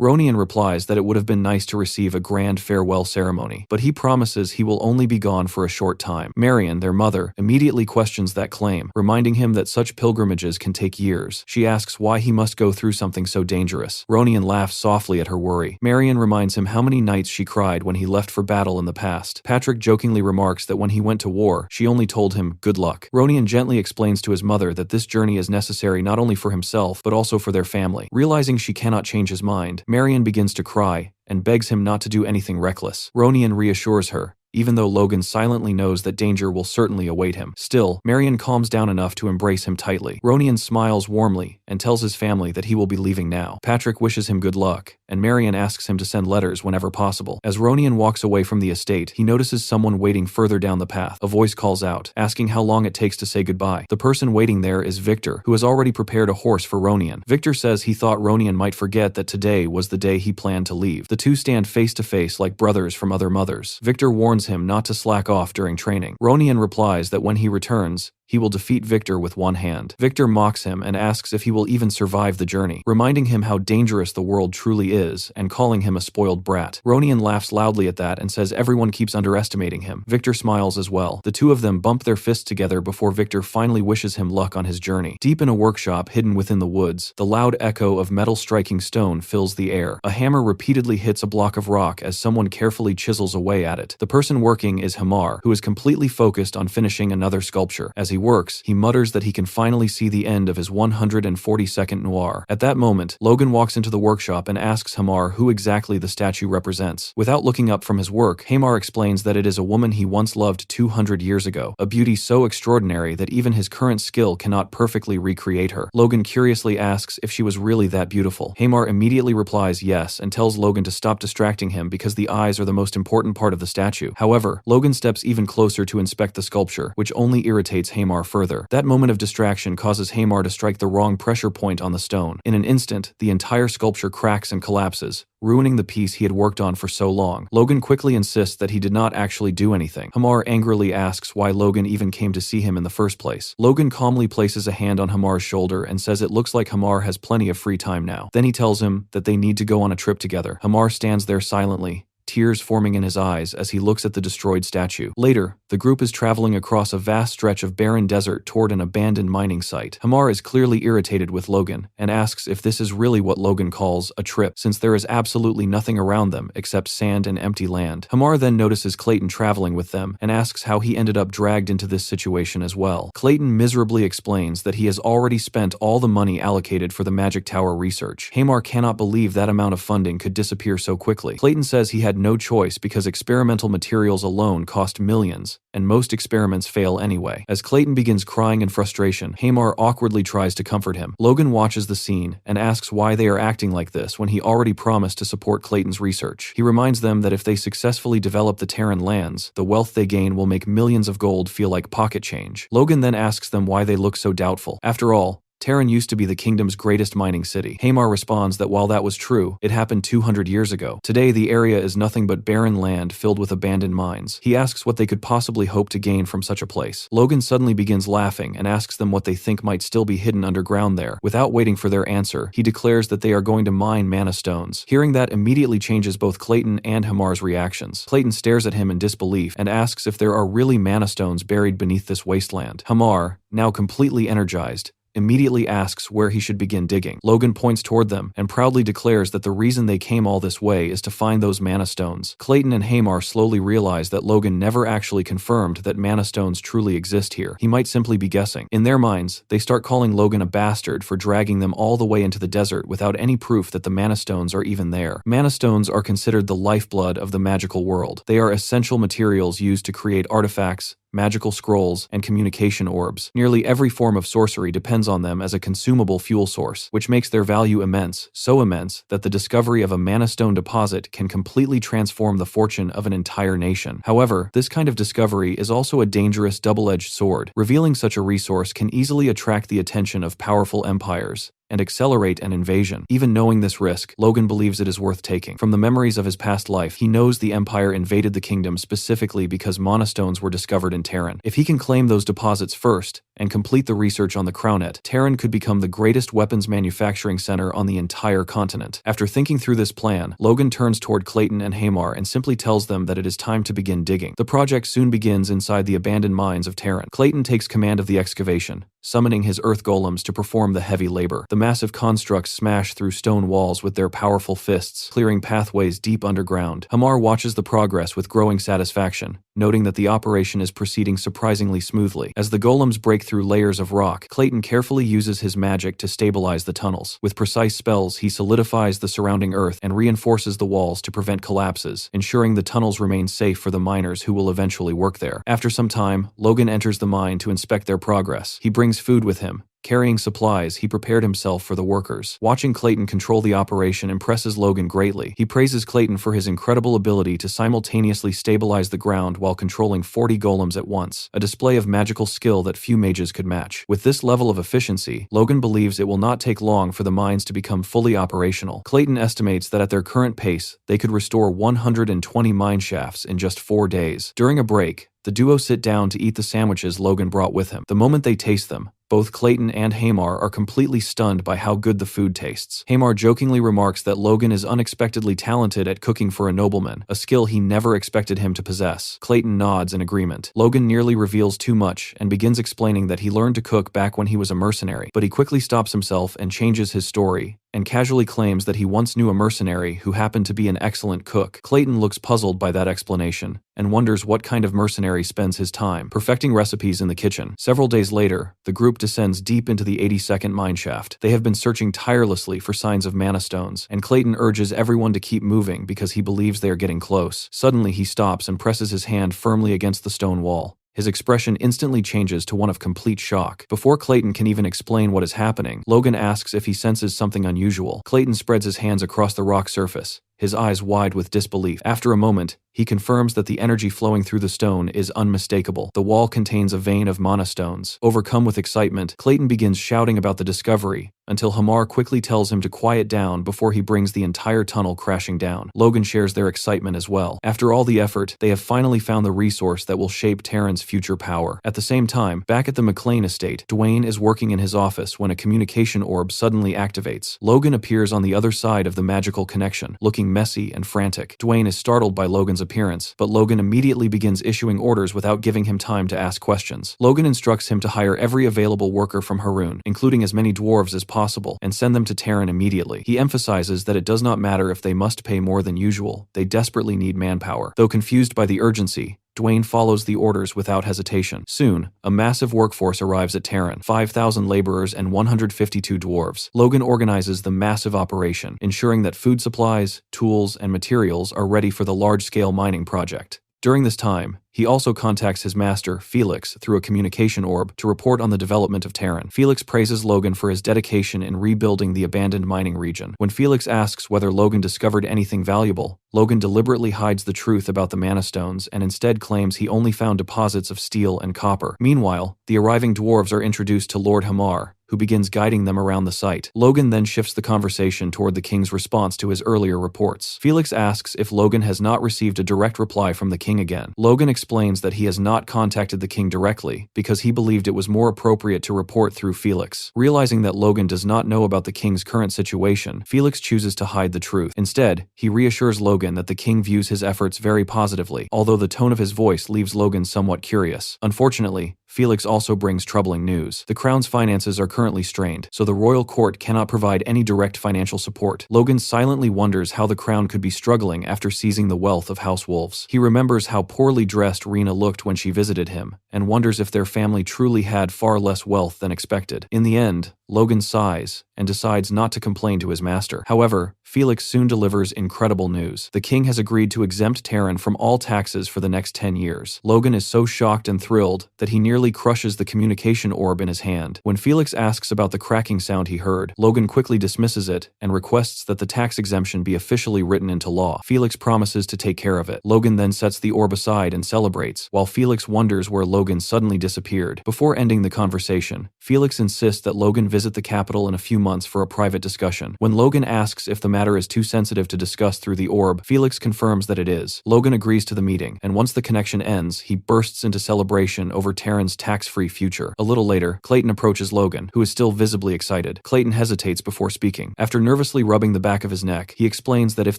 Ronian replies that it would have been nice to receive a grand farewell ceremony, but he promises he will only be gone for a short time. Marion, their mother, immediately questions that claim, reminding him that such pilgrimages can take years. She asks why he must go through something so dangerous. Ronian laughs softly at her worry. Marion reminds him how many nights she cried when he left for battle in the past. Patrick jokingly remarks that when he went to war, she only told him, "Good luck." Ronian gently explains to his mother that this journey is necessary not only for himself, but also for their family. Realizing she cannot change his mind, Marion begins to cry and begs him not to do anything reckless. Ronian reassures her, even though Logan silently knows that danger will certainly await him. Still, Marion calms down enough to embrace him tightly. Ronian smiles warmly and tells his family that he will be leaving now. Patrick wishes him good luck, and Marion asks him to send letters whenever possible. As Ronian walks away from the estate, he notices someone waiting further down the path. A voice calls out, asking how long it takes to say goodbye. The person waiting there is Victor, who has already prepared a horse for Ronian. Victor says he thought Ronian might forget that today was the day he planned to leave. The two stand face to face like brothers from other mothers. Victor warns him not to slack off during training. Ronian replies that when he returns, he will defeat Victor with one hand. Victor mocks him and asks if he will even survive the journey, reminding him how dangerous the world truly is and calling him a spoiled brat. Ronian laughs loudly at that and says everyone keeps underestimating him. Victor smiles as well. The two of them bump their fists together before Victor finally wishes him luck on his journey. Deep in a workshop hidden within the woods, the loud echo of metal striking stone fills the air. A hammer repeatedly hits a block of rock as someone carefully chisels away at it. The person working is Hamar, who is completely focused on finishing another sculpture. As he works, he mutters that he can finally see the end of his 142nd noir. At that moment, Logan walks into the workshop and asks Hamar who exactly the statue represents. Without looking up from his work, Hamar explains that it is a woman he once loved 200 years ago, a beauty so extraordinary that even his current skill cannot perfectly recreate her. Logan curiously asks if she was really that beautiful. Hamar immediately replies yes and tells Logan to stop distracting him because the eyes are the most important part of the statue. However, Logan steps even closer to inspect the sculpture, which only irritates Hamar further. That moment of distraction causes Hamar to strike the wrong pressure point on the stone. In an instant, the entire sculpture cracks and collapses, ruining the piece he had worked on for so long. Logan quickly insists that he did not actually do anything. Hamar angrily asks why Logan even came to see him in the first place. Logan calmly places a hand on Hamar's shoulder and says it looks like Hamar has plenty of free time now. Then he tells him that they need to go on a trip together. Hamar stands there silently, tears forming in his eyes as he looks at the destroyed statue. Later, the group is traveling across a vast stretch of barren desert toward an abandoned mining site. Hamar is clearly irritated with Logan and asks if this is really what Logan calls a trip, since there is absolutely nothing around them except sand and empty land. Hamar then notices Clayton traveling with them and asks how he ended up dragged into this situation as well. Clayton miserably explains that he has already spent all the money allocated for the Magic Tower research. Hamar cannot believe that amount of funding could disappear so quickly. Clayton says he had no choice because experimental materials alone cost millions, and most experiments fail anyway. As Clayton begins crying in frustration, Hamar awkwardly tries to comfort him. Logan watches the scene and asks why they are acting like this when he already promised to support Clayton's research. He reminds them that if they successfully develop the Terran lands, the wealth they gain will make millions of gold feel like pocket change. Logan then asks them why they look so doubtful. After all, Terran used to be the kingdom's greatest mining city. Hamar responds that while that was true, it happened 200 years ago. Today, the area is nothing but barren land filled with abandoned mines. He asks what they could possibly hope to gain from such a place. Logan suddenly begins laughing and asks them what they think might still be hidden underground there. Without waiting for their answer, he declares that they are going to mine mana stones. Hearing that immediately changes both Clayton and Hamar's reactions. Clayton stares at him in disbelief and asks if there are really mana stones buried beneath this wasteland. Hamar, now completely energized, immediately asks where he should begin digging. Logan points toward them and proudly declares that the reason they came all this way is to find those mana stones. Clayton and Hamar slowly realize that Logan never actually confirmed that mana stones truly exist here. He might simply be guessing. In their minds, they start calling Logan a bastard for dragging them all the way into the desert without any proof that the mana stones are even there. Mana stones are considered the lifeblood of the magical world. They are essential materials used to create artifacts, magical scrolls, and communication orbs. Nearly every form of sorcery depends on them as a consumable fuel source, which makes their value immense, so immense that the discovery of a mana stone deposit can completely transform the fortune of an entire nation. However, this kind of discovery is also a dangerous double-edged sword. Revealing such a resource can easily attract the attention of powerful empires and accelerate an invasion. Even knowing this risk, Logan believes it is worth taking. From the memories of his past life, he knows the Empire invaded the kingdom specifically because mana stones were discovered in Terran. If he can claim those deposits first and complete the research on the Crownet, Terran could become the greatest weapons manufacturing center on the entire continent. After thinking through this plan, Logan turns toward Clayton and Hamar and simply tells them that it is time to begin digging. The project soon begins inside the abandoned mines of Terran. Clayton takes command of the excavation, summoning his earth golems to perform the heavy labor. The massive constructs smash through stone walls with their powerful fists, clearing pathways deep underground. Hamar watches the progress with growing satisfaction, noting that the operation is proceeding surprisingly smoothly. As the golems break through layers of rock, Clayton carefully uses his magic to stabilize the tunnels. With precise spells, he solidifies the surrounding earth and reinforces the walls to prevent collapses, ensuring the tunnels remain safe for the miners who will eventually work there. After some time, Logan enters the mine to inspect their progress. He brings food with him. Carrying supplies, he prepared himself for the workers. Watching Clayton control the operation impresses Logan greatly. He praises Clayton for his incredible ability to simultaneously stabilize the ground while controlling 40 golems at once, a display of magical skill that few mages could match. With this level of efficiency, Logan believes it will not take long for the mines to become fully operational. Clayton estimates that at their current pace, they could restore 120 mine shafts in just 4 days. During a break, the duo sit down to eat the sandwiches Logan brought with him. The moment they taste them, both Clayton and Hamar are completely stunned by how good the food tastes. Hamar jokingly remarks that Logan is unexpectedly talented at cooking for a nobleman, a skill he never expected him to possess. Clayton nods in agreement. Logan nearly reveals too much and begins explaining that he learned to cook back when he was a mercenary, but he quickly stops himself and changes his story, and casually claims that he once knew a mercenary who happened to be an excellent cook. Clayton looks puzzled by that explanation and wonders what kind of mercenary spends his time perfecting recipes in the kitchen. Several days later, the group descends deep into the 82nd mineshaft. They have been searching tirelessly for signs of mana stones, and Clayton urges everyone to keep moving because he believes they are getting close. Suddenly, he stops and presses his hand firmly against the stone wall. His expression instantly changes to one of complete shock. Before Clayton can even explain what is happening, Logan asks if he senses something unusual. Clayton spreads his hands across the rock surface, his eyes wide with disbelief. After a moment, he confirms that the energy flowing through the stone is unmistakable. The wall contains a vein of mana stones. Overcome with excitement, Clayton begins shouting about the discovery, until Hamar quickly tells him to quiet down before he brings the entire tunnel crashing down. Logan shares their excitement as well. After all the effort, they have finally found the resource that will shape Terran's future power. At the same time, back at the McLean estate, Dwayne is working in his office when a communication orb suddenly activates. Logan appears on the other side of the magical connection, looking looking messy and frantic. Dwayne is startled by Logan's appearance, but Logan immediately begins issuing orders without giving him time to ask questions. Logan instructs him to hire every available worker from Haroon, including as many dwarves as possible, and send them to Terran immediately. He emphasizes that it does not matter if they must pay more than usual, they desperately need manpower. Though confused by the urgency, Dwayne follows the orders without hesitation. Soon, a massive workforce arrives at Terran, 5,000 laborers and 152 dwarves. Logan organizes the massive operation, ensuring that food supplies, tools, and materials are ready for the large-scale mining project. During this time, he also contacts his master, Felix, through a communication orb to report on the development of Terran. Felix praises Logan for his dedication in rebuilding the abandoned mining region. When Felix asks whether Logan discovered anything valuable, Logan deliberately hides the truth about the mana stones and instead claims he only found deposits of steel and copper. Meanwhile, the arriving dwarves are introduced to Lord Hamar, who begins guiding them around the site. Logan then shifts the conversation toward the king's response to his earlier reports. Felix asks if Logan has not received a direct reply from the king again. Logan explains that he has not contacted the king directly because he believed it was more appropriate to report through Felix. Realizing that Logan does not know about the king's current situation, Felix chooses to hide the truth. Instead, he reassures Logan that the king views his efforts very positively, although the tone of his voice leaves Logan somewhat curious. Unfortunately, Felix also brings troubling news. The crown's finances are currently strained, so the royal court cannot provide any direct financial support. Logan silently wonders how the crown could be struggling after seizing the wealth of House Wolves. He remembers how poorly dressed Rena looked when she visited him, and wonders if their family truly had far less wealth than expected. In the end, Logan sighs and decides not to complain to his master. However, Felix soon delivers incredible news. The king has agreed to exempt Terran from all taxes for the next 10 years. Logan is so shocked and thrilled that he nearly crushes the communication orb in his hand. When Felix asks about the cracking sound he heard, Logan quickly dismisses it and requests that the tax exemption be officially written into law. Felix promises to take care of it. Logan then sets the orb aside and celebrates, while Felix wonders where Logan suddenly disappeared. Before ending the conversation, Felix insists that Logan visit the capital in a few months for a private discussion. When Logan asks if the matter is too sensitive to discuss through the orb, Felix confirms that it is. Logan agrees to the meeting, and once the connection ends, he bursts into celebration over Terran's tax-free future. A little later, Clayton approaches Logan, who is still visibly excited. Clayton hesitates before speaking. After nervously rubbing the back of his neck, he explains that if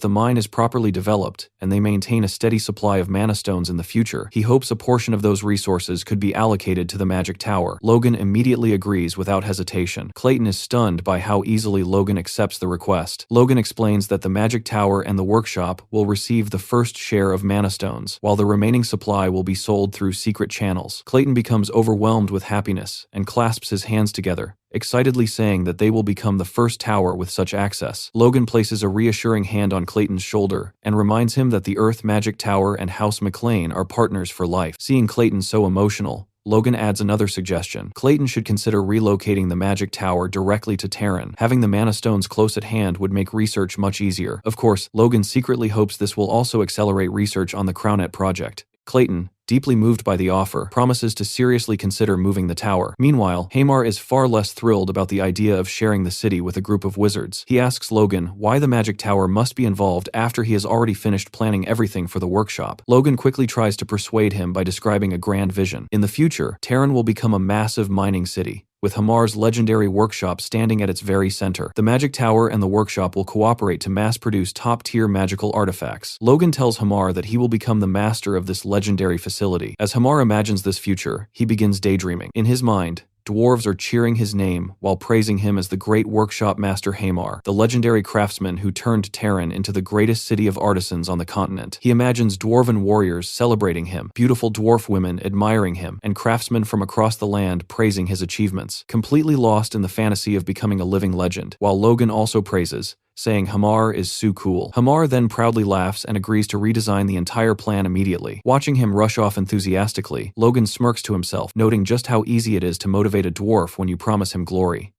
the mine is properly developed and they maintain a steady supply of mana stones in the future, he hopes a portion of those resources could be allocated to the magic tower. Logan immediately agrees without hesitation. Clayton is stunned by how easily Logan accepts the request. Logan explains that the magic tower and the workshop will receive the first share of mana stones, while the remaining supply will be sold through secret channels. Clayton becomes overwhelmed with happiness and clasps his hands together, excitedly saying that they will become the first tower with such access. Logan places a reassuring hand on Clayton's shoulder and reminds him that the Earth Magic Tower and House McLean are partners for life. Seeing Clayton so emotional, Logan adds another suggestion. Clayton should consider relocating the magic tower directly to Terran. Having the mana stones close at hand would make research much easier. Of course, Logan secretly hopes this will also accelerate research on the Crownet project. Clayton, deeply moved by the offer, promises to seriously consider moving the tower. Meanwhile, Hamar is far less thrilled about the idea of sharing the city with a group of wizards. He asks Logan why the magic tower must be involved after he has already finished planning everything for the workshop. Logan quickly tries to persuade him by describing a grand vision. In the future, Terran will become a massive mining city, with Hamar's legendary workshop standing at its very center. The magic tower and the workshop will cooperate to mass-produce top-tier magical artifacts. Logan tells Hamar that he will become the master of this legendary facility. As Hamar imagines this future, he begins daydreaming. In his mind, dwarves are cheering his name while praising him as the great workshop master Hamar, the legendary craftsman who turned Terran into the greatest city of artisans on the continent. He imagines dwarven warriors celebrating him, beautiful dwarf women admiring him, and craftsmen from across the land praising his achievements, completely lost in the fantasy of becoming a living legend, while Logan also praises, saying Hamar is so cool. Hamar then proudly laughs and agrees to redesign the entire plan immediately. Watching him rush off enthusiastically, Logan smirks to himself, noting just how easy it is to motivate a dwarf when you promise him glory.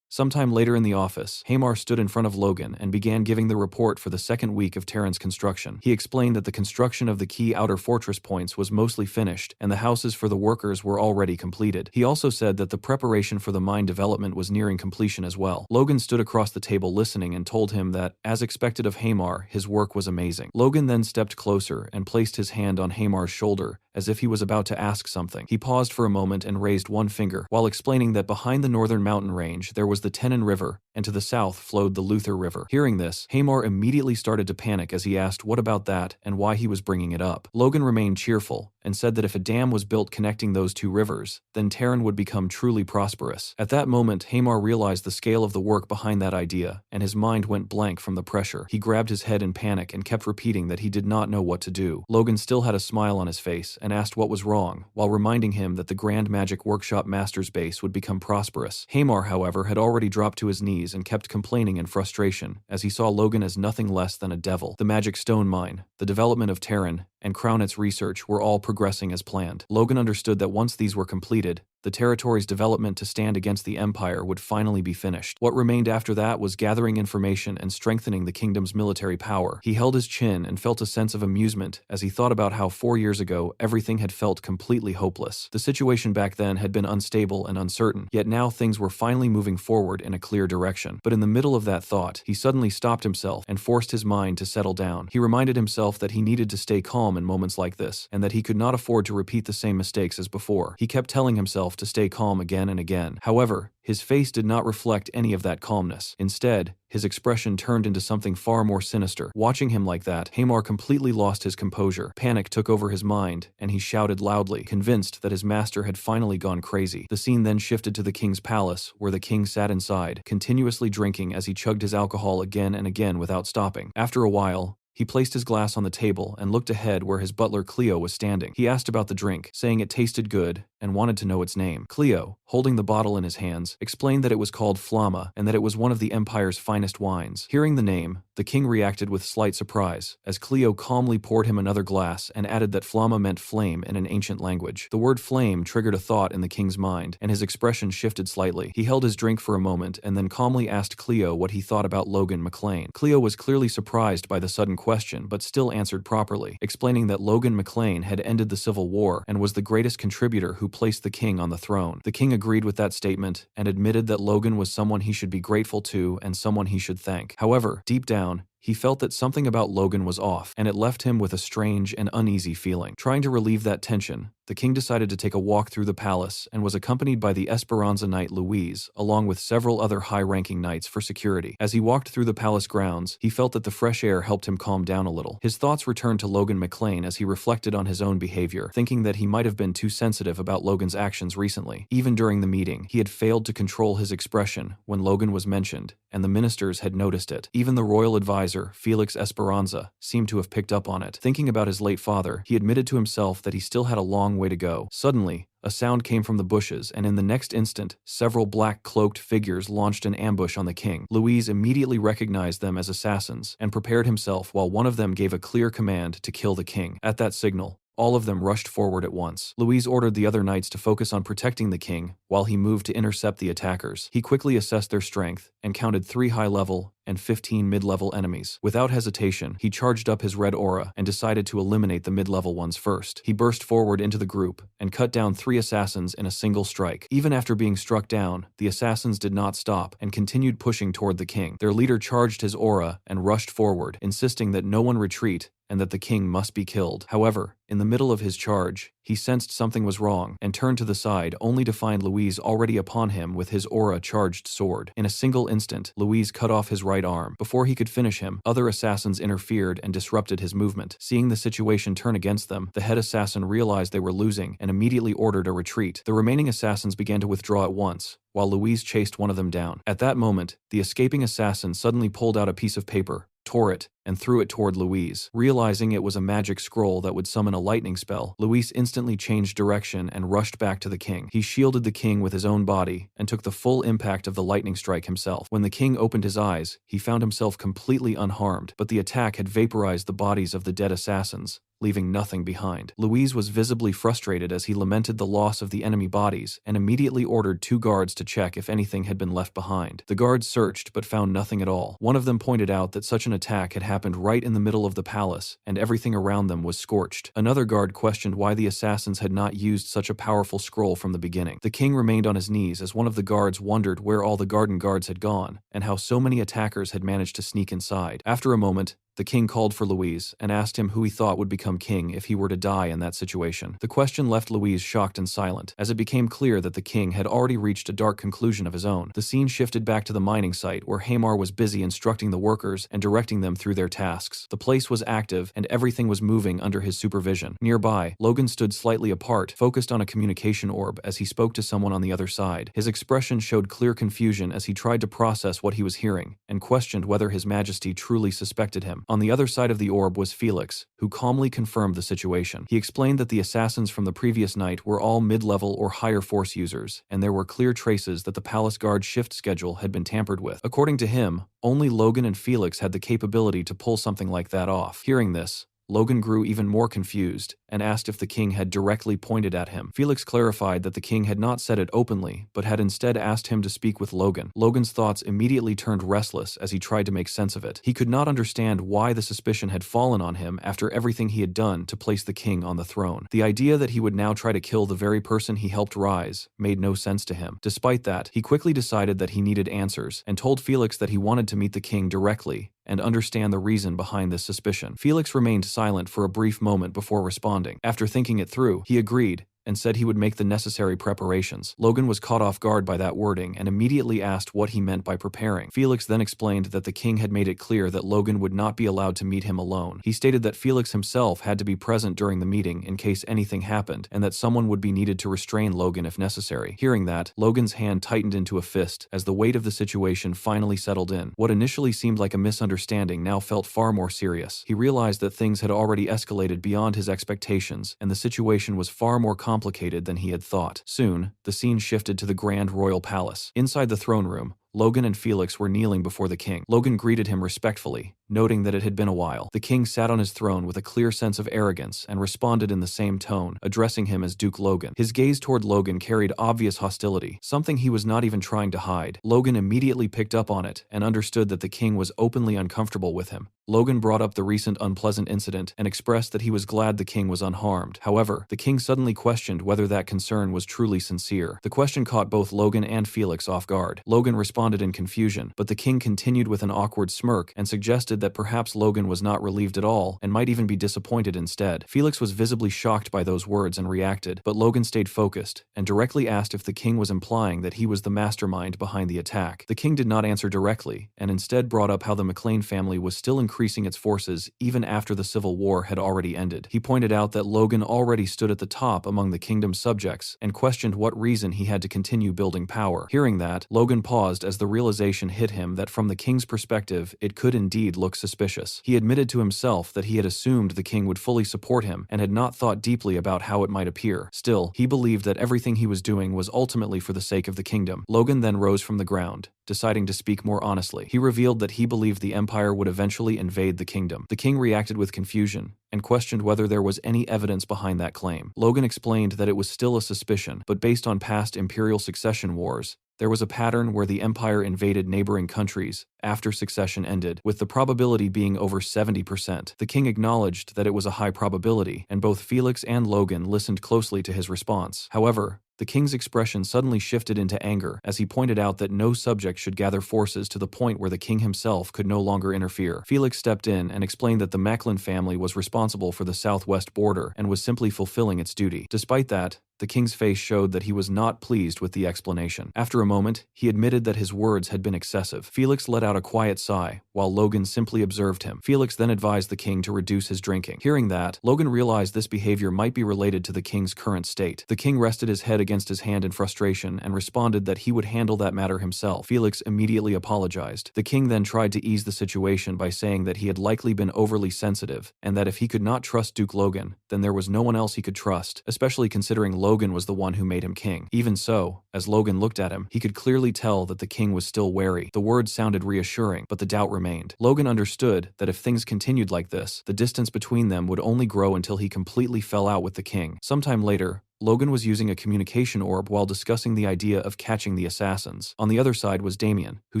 Sometime later in the office, Hamar stood in front of Logan and began giving the report for the second week of Terran's construction. He explained that the construction of the key outer fortress points was mostly finished, and the houses for the workers were already completed. He also said that the preparation for the mine development was nearing completion as well. Logan stood across the table listening and told him that, as expected of Hamar, his work was amazing. Logan then stepped closer and placed his hand on Hamar's shoulder, as if he was about to ask something. He paused for a moment and raised one finger, while explaining that behind the northern mountain range there was the Tenon River, and to the south flowed the Luther River. Hearing this, Hamar immediately started to panic as he asked what about that and why he was bringing it up. Logan remained cheerful, and said that if a dam was built connecting those two rivers, then Terran would become truly prosperous. At that moment, Hamar realized the scale of the work behind that idea, and his mind went blank from the pressure. He grabbed his head in panic and kept repeating that he did not know what to do. Logan still had a smile on his face and asked what was wrong, while reminding him that the Grand Magic Workshop Master's base would become prosperous. Hamar, however, had already dropped to his knees and kept complaining in frustration, as he saw Logan as nothing less than a devil. The Magic Stone Mine, the development of Terran, and Crownet's research were all progressing as planned. Logan understood that once these were completed, the territory's development to stand against the Empire would finally be finished. What remained after that was gathering information and strengthening the kingdom's military power. He held his chin and felt a sense of amusement as he thought about how 4 years ago everything had felt completely hopeless. The situation back then had been unstable and uncertain, yet now things were finally moving forward in a clear direction. But in the middle of that thought, he suddenly stopped himself and forced his mind to settle down. He reminded himself that he needed to stay calm in moments like this, and that he could not afford to repeat the same mistakes as before. He kept telling himself to stay calm again and again. However, his face did not reflect any of that calmness. Instead, his expression turned into something far more sinister. Watching him like that, Hamar completely lost his composure. Panic took over his mind, and he shouted loudly, convinced that his master had finally gone crazy. The scene then shifted to the king's palace, where the king sat inside, continuously drinking as he chugged his alcohol again and again without stopping. After a while, he placed his glass on the table and looked ahead where his butler Cleo was standing. He asked about the drink, saying it tasted good, and wanted to know its name. Cleo, holding the bottle in his hands, explained that it was called Flamma and that it was one of the Empire's finest wines. Hearing the name, the king reacted with slight surprise, as Cleo calmly poured him another glass and added that Flamma meant flame in an ancient language. The word flame triggered a thought in the king's mind, and his expression shifted slightly. He held his drink for a moment and then calmly asked Cleo what he thought about Logan McLean. Cleo was clearly surprised by the sudden question, but still answered properly, explaining that Logan McLean had ended the Civil War and was the greatest contributor who placed the king on the throne. The king agreed with that statement and admitted that Logan was someone he should be grateful to and someone he should thank. However, deep down, he felt that something about Logan was off, and it left him with a strange and uneasy feeling. Trying to relieve that tension, the king decided to take a walk through the palace and was accompanied by the Esperanza knight Louise, along with several other high-ranking knights for security. As he walked through the palace grounds, he felt that the fresh air helped him calm down a little. His thoughts returned to Logan McLean as he reflected on his own behavior, thinking that he might have been too sensitive about Logan's actions recently. Even during the meeting, he had failed to control his expression when Logan was mentioned, and the ministers had noticed it. Even the royal advisor, Felix Esperanza, seemed to have picked up on it. Thinking about his late father, he admitted to himself that he still had a long way to go. Suddenly, a sound came from the bushes, and in the next instant, several black cloaked figures launched an ambush on the king. Louise immediately recognized them as assassins and prepared himself while one of them gave a clear command to kill the king. At that signal, all of them rushed forward at once. Louise ordered the other knights to focus on protecting the king, while he moved to intercept the attackers. He quickly assessed their strength and counted 3 high-level and 15 mid-level enemies. Without hesitation, he charged up his red aura and decided to eliminate the mid-level ones first. He burst forward into the group and cut down 3 assassins in a single strike. Even after being struck down, the assassins did not stop and continued pushing toward the king. Their leader charged his aura and rushed forward, insisting that no one retreat and that the king must be killed. However, in the middle of his charge, he sensed something was wrong and turned to the side only to find Louise already upon him with his aura-charged sword. In a single instant, Louise cut off his right arm. Before he could finish him, other assassins interfered and disrupted his movement. Seeing the situation turn against them, the head assassin realized they were losing and immediately ordered a retreat. The remaining assassins began to withdraw at once, while Louise chased one of them down. At that moment, the escaping assassin suddenly pulled out a piece of paper, tore it, and threw it toward Louise. Realizing it was a magic scroll that would summon a lightning spell, Louise instantly changed direction and rushed back to the king. He shielded the king with his own body and took the full impact of the lightning strike himself. When the king opened his eyes, he found himself completely unharmed, but the attack had vaporized the bodies of the dead assassins, leaving nothing behind. Louise was visibly frustrated as he lamented the loss of the enemy bodies and immediately ordered 2 guards to check if anything had been left behind. The guards searched but found nothing at all. One of them pointed out that such an attack had happened right in the middle of the palace, and everything around them was scorched. Another guard questioned why the assassins had not used such a powerful scroll from the beginning. The king remained on his knees as one of the guards wondered where all the garden guards had gone, and how so many attackers had managed to sneak inside. After a moment, The king called for Louise and asked him who he thought would become king if he were to die in that situation. The question left Louise shocked and silent, as it became clear that the king had already reached a dark conclusion of his own. The scene shifted back to the mining site where Hamar was busy instructing the workers and directing them through their tasks. The place was active and everything was moving under his supervision. Nearby, Logan stood slightly apart, focused on a communication orb as he spoke to someone on the other side. His expression showed clear confusion as he tried to process what he was hearing and questioned whether His Majesty truly suspected him. On the other side of the orb was Felix, who calmly confirmed the situation. He explained that the assassins from the previous night were all mid-level or higher force users, and there were clear traces that the palace guard shift schedule had been tampered with. According to him, only Logan and Felix had the capability to pull something like that off. Hearing this, Logan grew even more confused and asked if the king had directly pointed at him. Felix clarified that the king had not said it openly, but had instead asked him to speak with Logan. Logan's thoughts immediately turned restless as he tried to make sense of it. He could not understand why the suspicion had fallen on him after everything he had done to place the king on the throne. The idea that he would now try to kill the very person he helped rise made no sense to him. Despite that, he quickly decided that he needed answers and told Felix that he wanted to meet the king directly and understand the reason behind this suspicion. Felix remained silent for a brief moment before responding. After thinking it through, he agreed and said he would make the necessary preparations. Logan was caught off guard by that wording and immediately asked what he meant by preparing. Felix then explained that the king had made it clear that Logan would not be allowed to meet him alone. He stated that Felix himself had to be present during the meeting in case anything happened, and that someone would be needed to restrain Logan if necessary. Hearing that, Logan's hand tightened into a fist as the weight of the situation finally settled in. What initially seemed like a misunderstanding now felt far more serious. He realized that things had already escalated beyond his expectations, and the situation was far more complicated than he had thought. Soon, the scene shifted to the Grand Royal Palace. Inside the throne room, Logan and Felix were kneeling before the king. Logan greeted him respectfully, noting that it had been a while. The king sat on his throne with a clear sense of arrogance and responded in the same tone, addressing him as Duke Logan. His gaze toward Logan carried obvious hostility, something he was not even trying to hide. Logan immediately picked up on it and understood that the king was openly uncomfortable with him. Logan brought up the recent unpleasant incident and expressed that he was glad the king was unharmed. However, the king suddenly questioned whether that concern was truly sincere. The question caught both Logan and Felix off guard. Logan responded in confusion, but the king continued with an awkward smirk and suggested that perhaps Logan was not relieved at all and might even be disappointed instead. Felix was visibly shocked by those words and reacted, but Logan stayed focused and directly asked if the king was implying that he was the mastermind behind the attack. The king did not answer directly and instead brought up how the McLean family was still increasing its forces even after the Civil War had already ended. He pointed out that Logan already stood at the top among the kingdom's subjects and questioned what reason he had to continue building power. Hearing that, Logan paused as the realization hit him that from the king's perspective, it could indeed look suspicious. He admitted to himself that he had assumed the king would fully support him and had not thought deeply about how it might appear. Still, he believed that everything he was doing was ultimately for the sake of the kingdom. Logan then rose from the ground, deciding to speak more honestly. He revealed that he believed the empire would eventually invade the kingdom. The king reacted with confusion and questioned whether there was any evidence behind that claim. Logan explained that it was still a suspicion, but based on past imperial succession wars, there was a pattern where the empire invaded neighboring countries after succession ended, with the probability being over 70%. The king acknowledged that it was a high probability, and both Felix and Logan listened closely to his response. However, the king's expression suddenly shifted into anger as he pointed out that no subject should gather forces to the point where the king himself could no longer interfere. Felix stepped in and explained that the Macklin family was responsible for the southwest border and was simply fulfilling its duty. Despite that, the king's face showed that he was not pleased with the explanation. After a moment, he admitted that his words had been excessive. Felix let out a quiet sigh, while Logan simply observed him. Felix then advised the king to reduce his drinking. Hearing that, Logan realized this behavior might be related to the king's current state. The king rested his head against his hand in frustration and responded that he would handle that matter himself. Felix immediately apologized. The king then tried to ease the situation by saying that he had likely been overly sensitive, and that if he could not trust Duke Logan, then there was no one else he could trust, especially considering Logan was the one who made him king. Even so, as Logan looked at him, he could clearly tell that the king was still wary. The words sounded reassuring, but the doubt remained. Logan understood that if things continued like this, the distance between them would only grow until he completely fell out with the king. Sometime later, Logan was using a communication orb while discussing the idea of catching the assassins. On the other side was Damien, who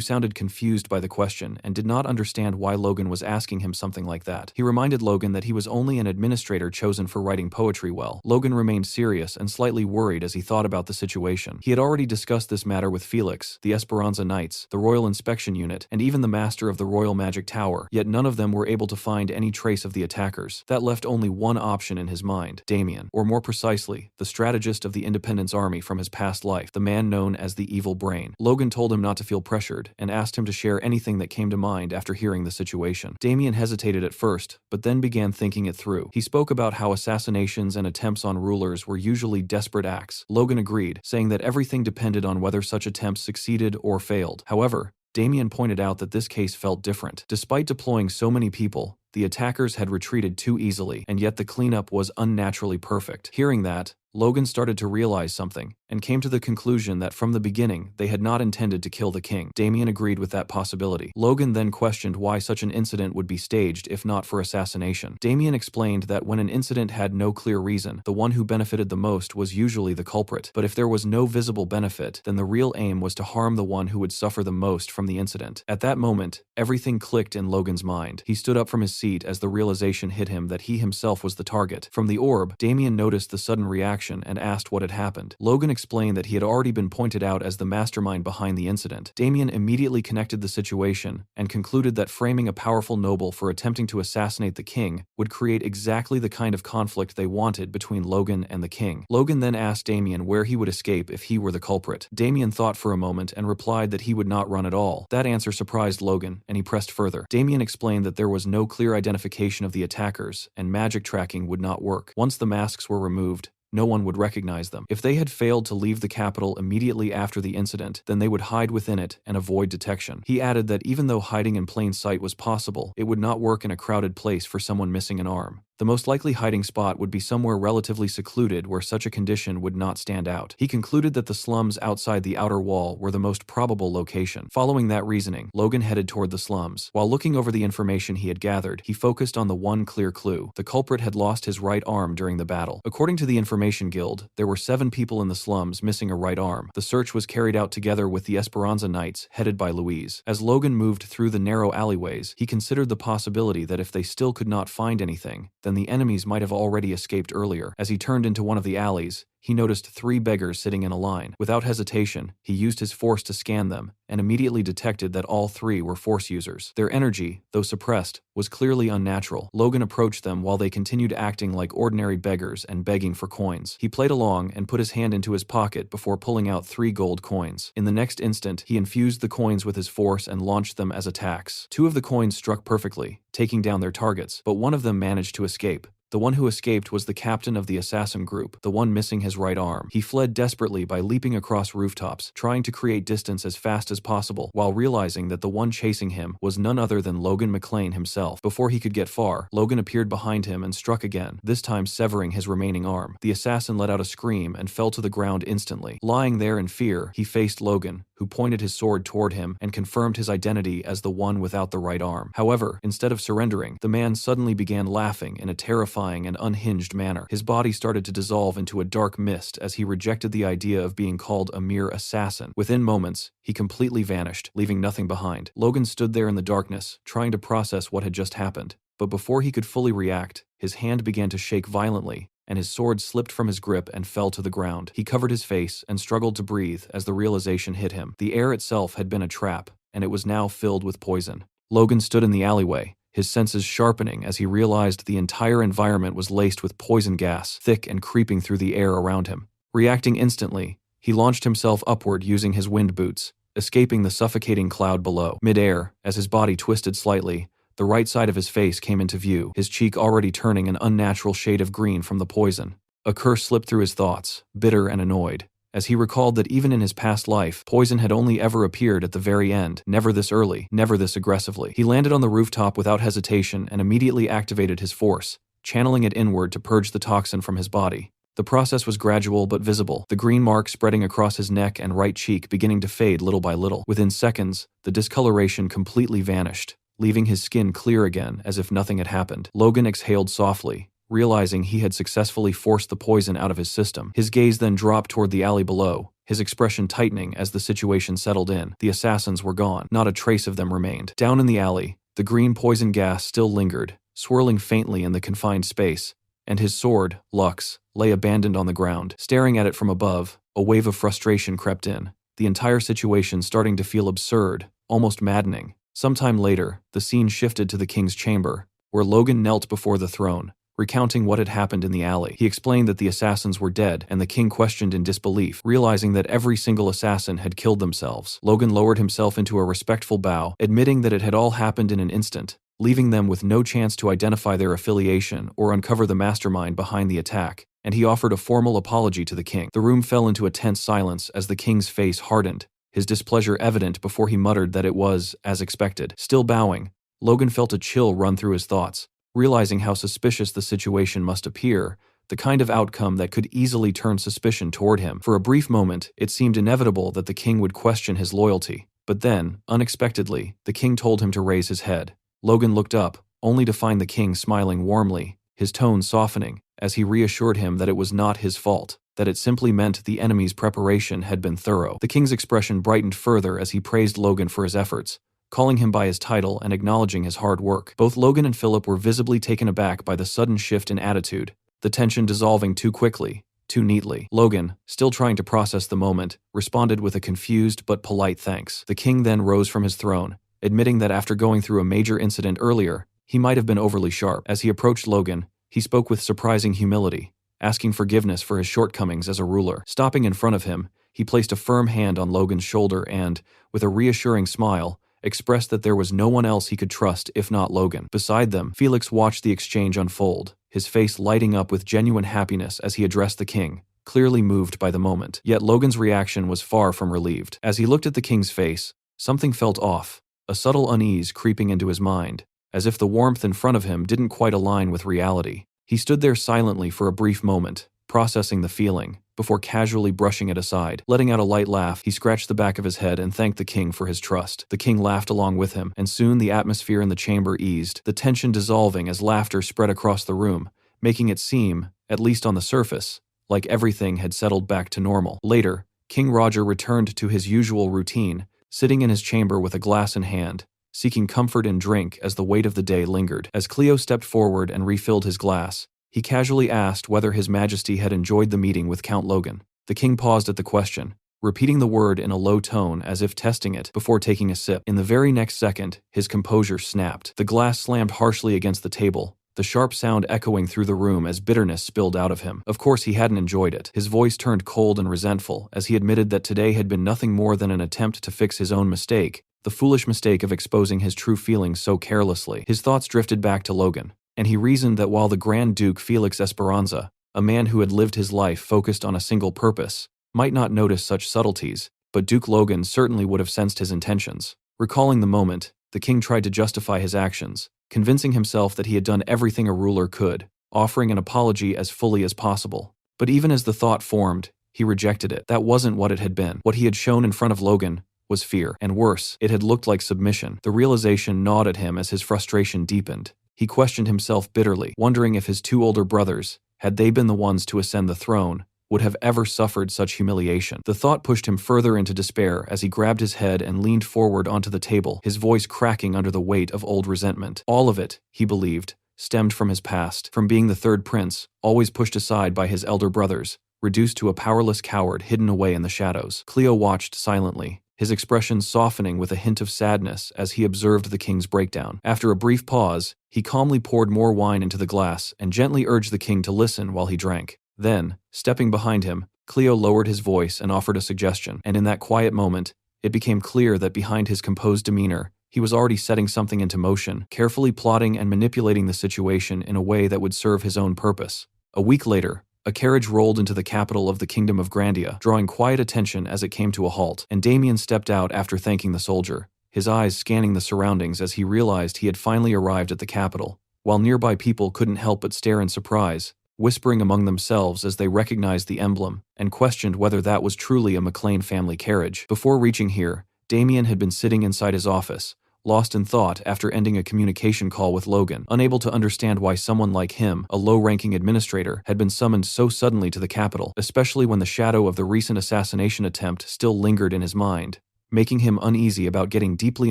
sounded confused by the question and did not understand why Logan was asking him something like that. He reminded Logan that he was only an administrator chosen for writing poetry well. Logan remained serious and slightly worried as he thought about the situation. He had already discussed this matter with Felix, the Esperanza Knights, the Royal Inspection Unit, and even the Master of the Royal Magic Tower, yet none of them were able to find any trace of the attackers. That left only one option in his mind: Damien, or more precisely, the strategist of the Independence Army from his past life, the man known as the Evil Brain. Logan told him not to feel pressured and asked him to share anything that came to mind after hearing the situation. Damien hesitated at first, but then began thinking it through. He spoke about how assassinations and attempts on rulers were usually desperate acts. Logan agreed, saying that everything depended on whether such attempts succeeded or failed. However, Damien pointed out that this case felt different. Despite deploying so many people, the attackers had retreated too easily, and yet the cleanup was unnaturally perfect. Hearing that, Logan started to realize something, and came to the conclusion that from the beginning, they had not intended to kill the king. Damien agreed with that possibility. Logan then questioned why such an incident would be staged if not for assassination. Damien explained that when an incident had no clear reason, the one who benefited the most was usually the culprit. But if there was no visible benefit, then the real aim was to harm the one who would suffer the most from the incident. At that moment, everything clicked in Logan's mind. He stood up from his seat as the realization hit him that he himself was the target. From the orb, Damien noticed the sudden reaction and asked what had happened. Logan explained that he had already been pointed out as the mastermind behind the incident. Damien immediately connected the situation and concluded that framing a powerful noble for attempting to assassinate the king would create exactly the kind of conflict they wanted between Logan and the king. Logan then asked Damien where he would escape if he were the culprit. Damien thought for a moment and replied that he would not run at all. That answer surprised Logan, and he pressed further. Damien explained that there was no clear identification of the attackers, and magic tracking would not work. Once the masks were removed, no one would recognize them. If they had failed to leave the capital immediately after the incident, then they would hide within it and avoid detection. He added that even though hiding in plain sight was possible, it would not work in a crowded place for someone missing an arm. The most likely hiding spot would be somewhere relatively secluded where such a condition would not stand out. He concluded that the slums outside the outer wall were the most probable location. Following that reasoning, Logan headed toward the slums. While looking over the information he had gathered, he focused on the one clear clue: the culprit had lost his right arm during the battle. According to the Information Guild, there were 7 people in the slums missing a right arm. The search was carried out together with the Esperanza Knights, headed by Louise. As Logan moved through the narrow alleyways, he considered the possibility that if they still could not find anything, then the enemies might have already escaped earlier. As he turned into one of the alleys, he noticed 3 beggars sitting in a line. Without hesitation, he used his force to scan them, and immediately detected that all 3 were force users. Their energy, though suppressed, was clearly unnatural. Logan approached them while they continued acting like ordinary beggars and begging for coins. He played along and put his hand into his pocket before pulling out 3 gold coins. In the next instant, he infused the coins with his force and launched them as attacks. 2 of the coins struck perfectly, taking down their targets, but one of them managed to escape. The one who escaped was the captain of the assassin group, the one missing his right arm. He fled desperately by leaping across rooftops, trying to create distance as fast as possible, while realizing that the one chasing him was none other than Logan McClane himself. Before he could get far, Logan appeared behind him and struck again, this time severing his remaining arm. The assassin let out a scream and fell to the ground instantly. Lying there in fear, he faced Logan, who pointed his sword toward him and confirmed his identity as the one without the right arm. However, instead of surrendering, the man suddenly began laughing in a terrifying and unhinged manner. His body started to dissolve into a dark mist as he rejected the idea of being called a mere assassin. Within moments, he completely vanished, leaving nothing behind. Logan stood there in the darkness, trying to process what had just happened. But before he could fully react, his hand began to shake violently, and his sword slipped from his grip and fell to the ground. He covered his face and struggled to breathe as the realization hit him. The air itself had been a trap, and it was now filled with poison. Logan stood in the alleyway, his senses sharpening as he realized the entire environment was laced with poison gas, thick and creeping through the air around him. Reacting instantly, he launched himself upward using his wind boots, escaping the suffocating cloud below. Mid-air, as his body twisted slightly, the right side of his face came into view, his cheek already turning an unnatural shade of green from the poison. A curse slipped through his thoughts, bitter and annoyed, as he recalled that even in his past life, poison had only ever appeared at the very end, never this early, never this aggressively. He landed on the rooftop without hesitation and immediately activated his force, channeling it inward to purge the toxin from his body. The process was gradual but visible, the green mark spreading across his neck and right cheek beginning to fade little by little. Within seconds, the discoloration completely vanished, leaving his skin clear again as if nothing had happened. Logan exhaled softly, realizing he had successfully forced the poison out of his system. His gaze then dropped toward the alley below, his expression tightening as the situation settled in. The assassins were gone. Not a trace of them remained. Down in the alley, the green poison gas still lingered, swirling faintly in the confined space, and his sword, Lux, lay abandoned on the ground. Staring at it from above, a wave of frustration crept in, the entire situation starting to feel absurd, almost maddening. Sometime later, the scene shifted to the king's chamber, where Logan knelt before the throne, recounting what had happened in the alley. He explained that the assassins were dead, and the king questioned in disbelief, realizing that every single assassin had killed themselves. Logan lowered himself into a respectful bow, admitting that it had all happened in an instant, leaving them with no chance to identify their affiliation or uncover the mastermind behind the attack, and he offered a formal apology to the king. The room fell into a tense silence as the king's face hardened, his displeasure evident before he muttered that it was, as expected. Still bowing, Logan felt a chill run through his thoughts, realizing how suspicious the situation must appear, the kind of outcome that could easily turn suspicion toward him. For a brief moment, it seemed inevitable that the king would question his loyalty, but then, unexpectedly, the king told him to raise his head. Logan looked up, only to find the king smiling warmly, his tone softening, as he reassured him that it was not his fault, that it simply meant the enemy's preparation had been thorough. The king's expression brightened further as he praised Logan for his efforts, calling him by his title and acknowledging his hard work. Both Logan and Philip were visibly taken aback by the sudden shift in attitude, the tension dissolving too quickly, too neatly. Logan, still trying to process the moment, responded with a confused but polite thanks. The king then rose from his throne, admitting that after going through a major incident earlier, he might have been overly sharp. As he approached Logan, he spoke with surprising humility, asking forgiveness for his shortcomings as a ruler. Stopping in front of him, he placed a firm hand on Logan's shoulder and, with a reassuring smile, expressed that there was no one else he could trust if not Logan. Beside them, Felix watched the exchange unfold, his face lighting up with genuine happiness as he addressed the king, clearly moved by the moment. Yet Logan's reaction was far from relieved. As he looked at the king's face, something felt off, a subtle unease creeping into his mind, as if the warmth in front of him didn't quite align with reality. He stood there silently for a brief moment, processing the feeling, before casually brushing it aside. Letting out a light laugh, he scratched the back of his head and thanked the king for his trust. The king laughed along with him, and soon the atmosphere in the chamber eased, the tension dissolving as laughter spread across the room, making it seem, at least on the surface, like everything had settled back to normal. Later, King Roger returned to his usual routine, sitting in his chamber with a glass in hand, seeking comfort in drink as the weight of the day lingered. As Cleo stepped forward and refilled his glass, he casually asked whether His Majesty had enjoyed the meeting with Count Logan. The king paused at the question, repeating the word in a low tone as if testing it before taking a sip. In the very next second, his composure snapped. The glass slammed harshly against the table, the sharp sound echoing through the room as bitterness spilled out of him. Of course he hadn't enjoyed it. His voice turned cold and resentful as he admitted that today had been nothing more than an attempt to fix his own mistake, the foolish mistake of exposing his true feelings so carelessly. His thoughts drifted back to Logan, and he reasoned that while the Grand Duke Felix Esperanza, a man who had lived his life focused on a single purpose, might not notice such subtleties, but Duke Logan certainly would have sensed his intentions. Recalling the moment, the king tried to justify his actions, convincing himself that he had done everything a ruler could, offering an apology as fully as possible. But even as the thought formed, he rejected it. That wasn't what it had been. What he had shown in front of Logan was fear, and worse, it had looked like submission. The realization gnawed at him as his frustration deepened. He questioned himself bitterly, wondering if his two older brothers, had they been the ones to ascend the throne, would have ever suffered such humiliation. The thought pushed him further into despair as he grabbed his head and leaned forward onto the table, his voice cracking under the weight of old resentment. All of it, he believed, stemmed from his past, from being the third prince, always pushed aside by his elder brothers, reduced to a powerless coward hidden away in the shadows. Cleo watched silently, his expression softening with a hint of sadness as he observed the king's breakdown. After a brief pause, he calmly poured more wine into the glass and gently urged the king to listen while he drank. Then, stepping behind him, Cleo lowered his voice and offered a suggestion, and in that quiet moment, it became clear that behind his composed demeanor, he was already setting something into motion, carefully plotting and manipulating the situation in a way that would serve his own purpose. A week later, a carriage rolled into the capital of the Kingdom of Grandia, drawing quiet attention as it came to a halt, and Damien stepped out after thanking the soldier, his eyes scanning the surroundings as he realized he had finally arrived at the capital, while nearby people couldn't help but stare in surprise, whispering among themselves as they recognized the emblem and questioned whether that was truly a McLean family carriage. Before reaching here, Damien had been sitting inside his office, lost in thought after ending a communication call with Logan, unable to understand why someone like him, a low-ranking administrator, had been summoned so suddenly to the capital, especially when the shadow of the recent assassination attempt still lingered in his mind, making him uneasy about getting deeply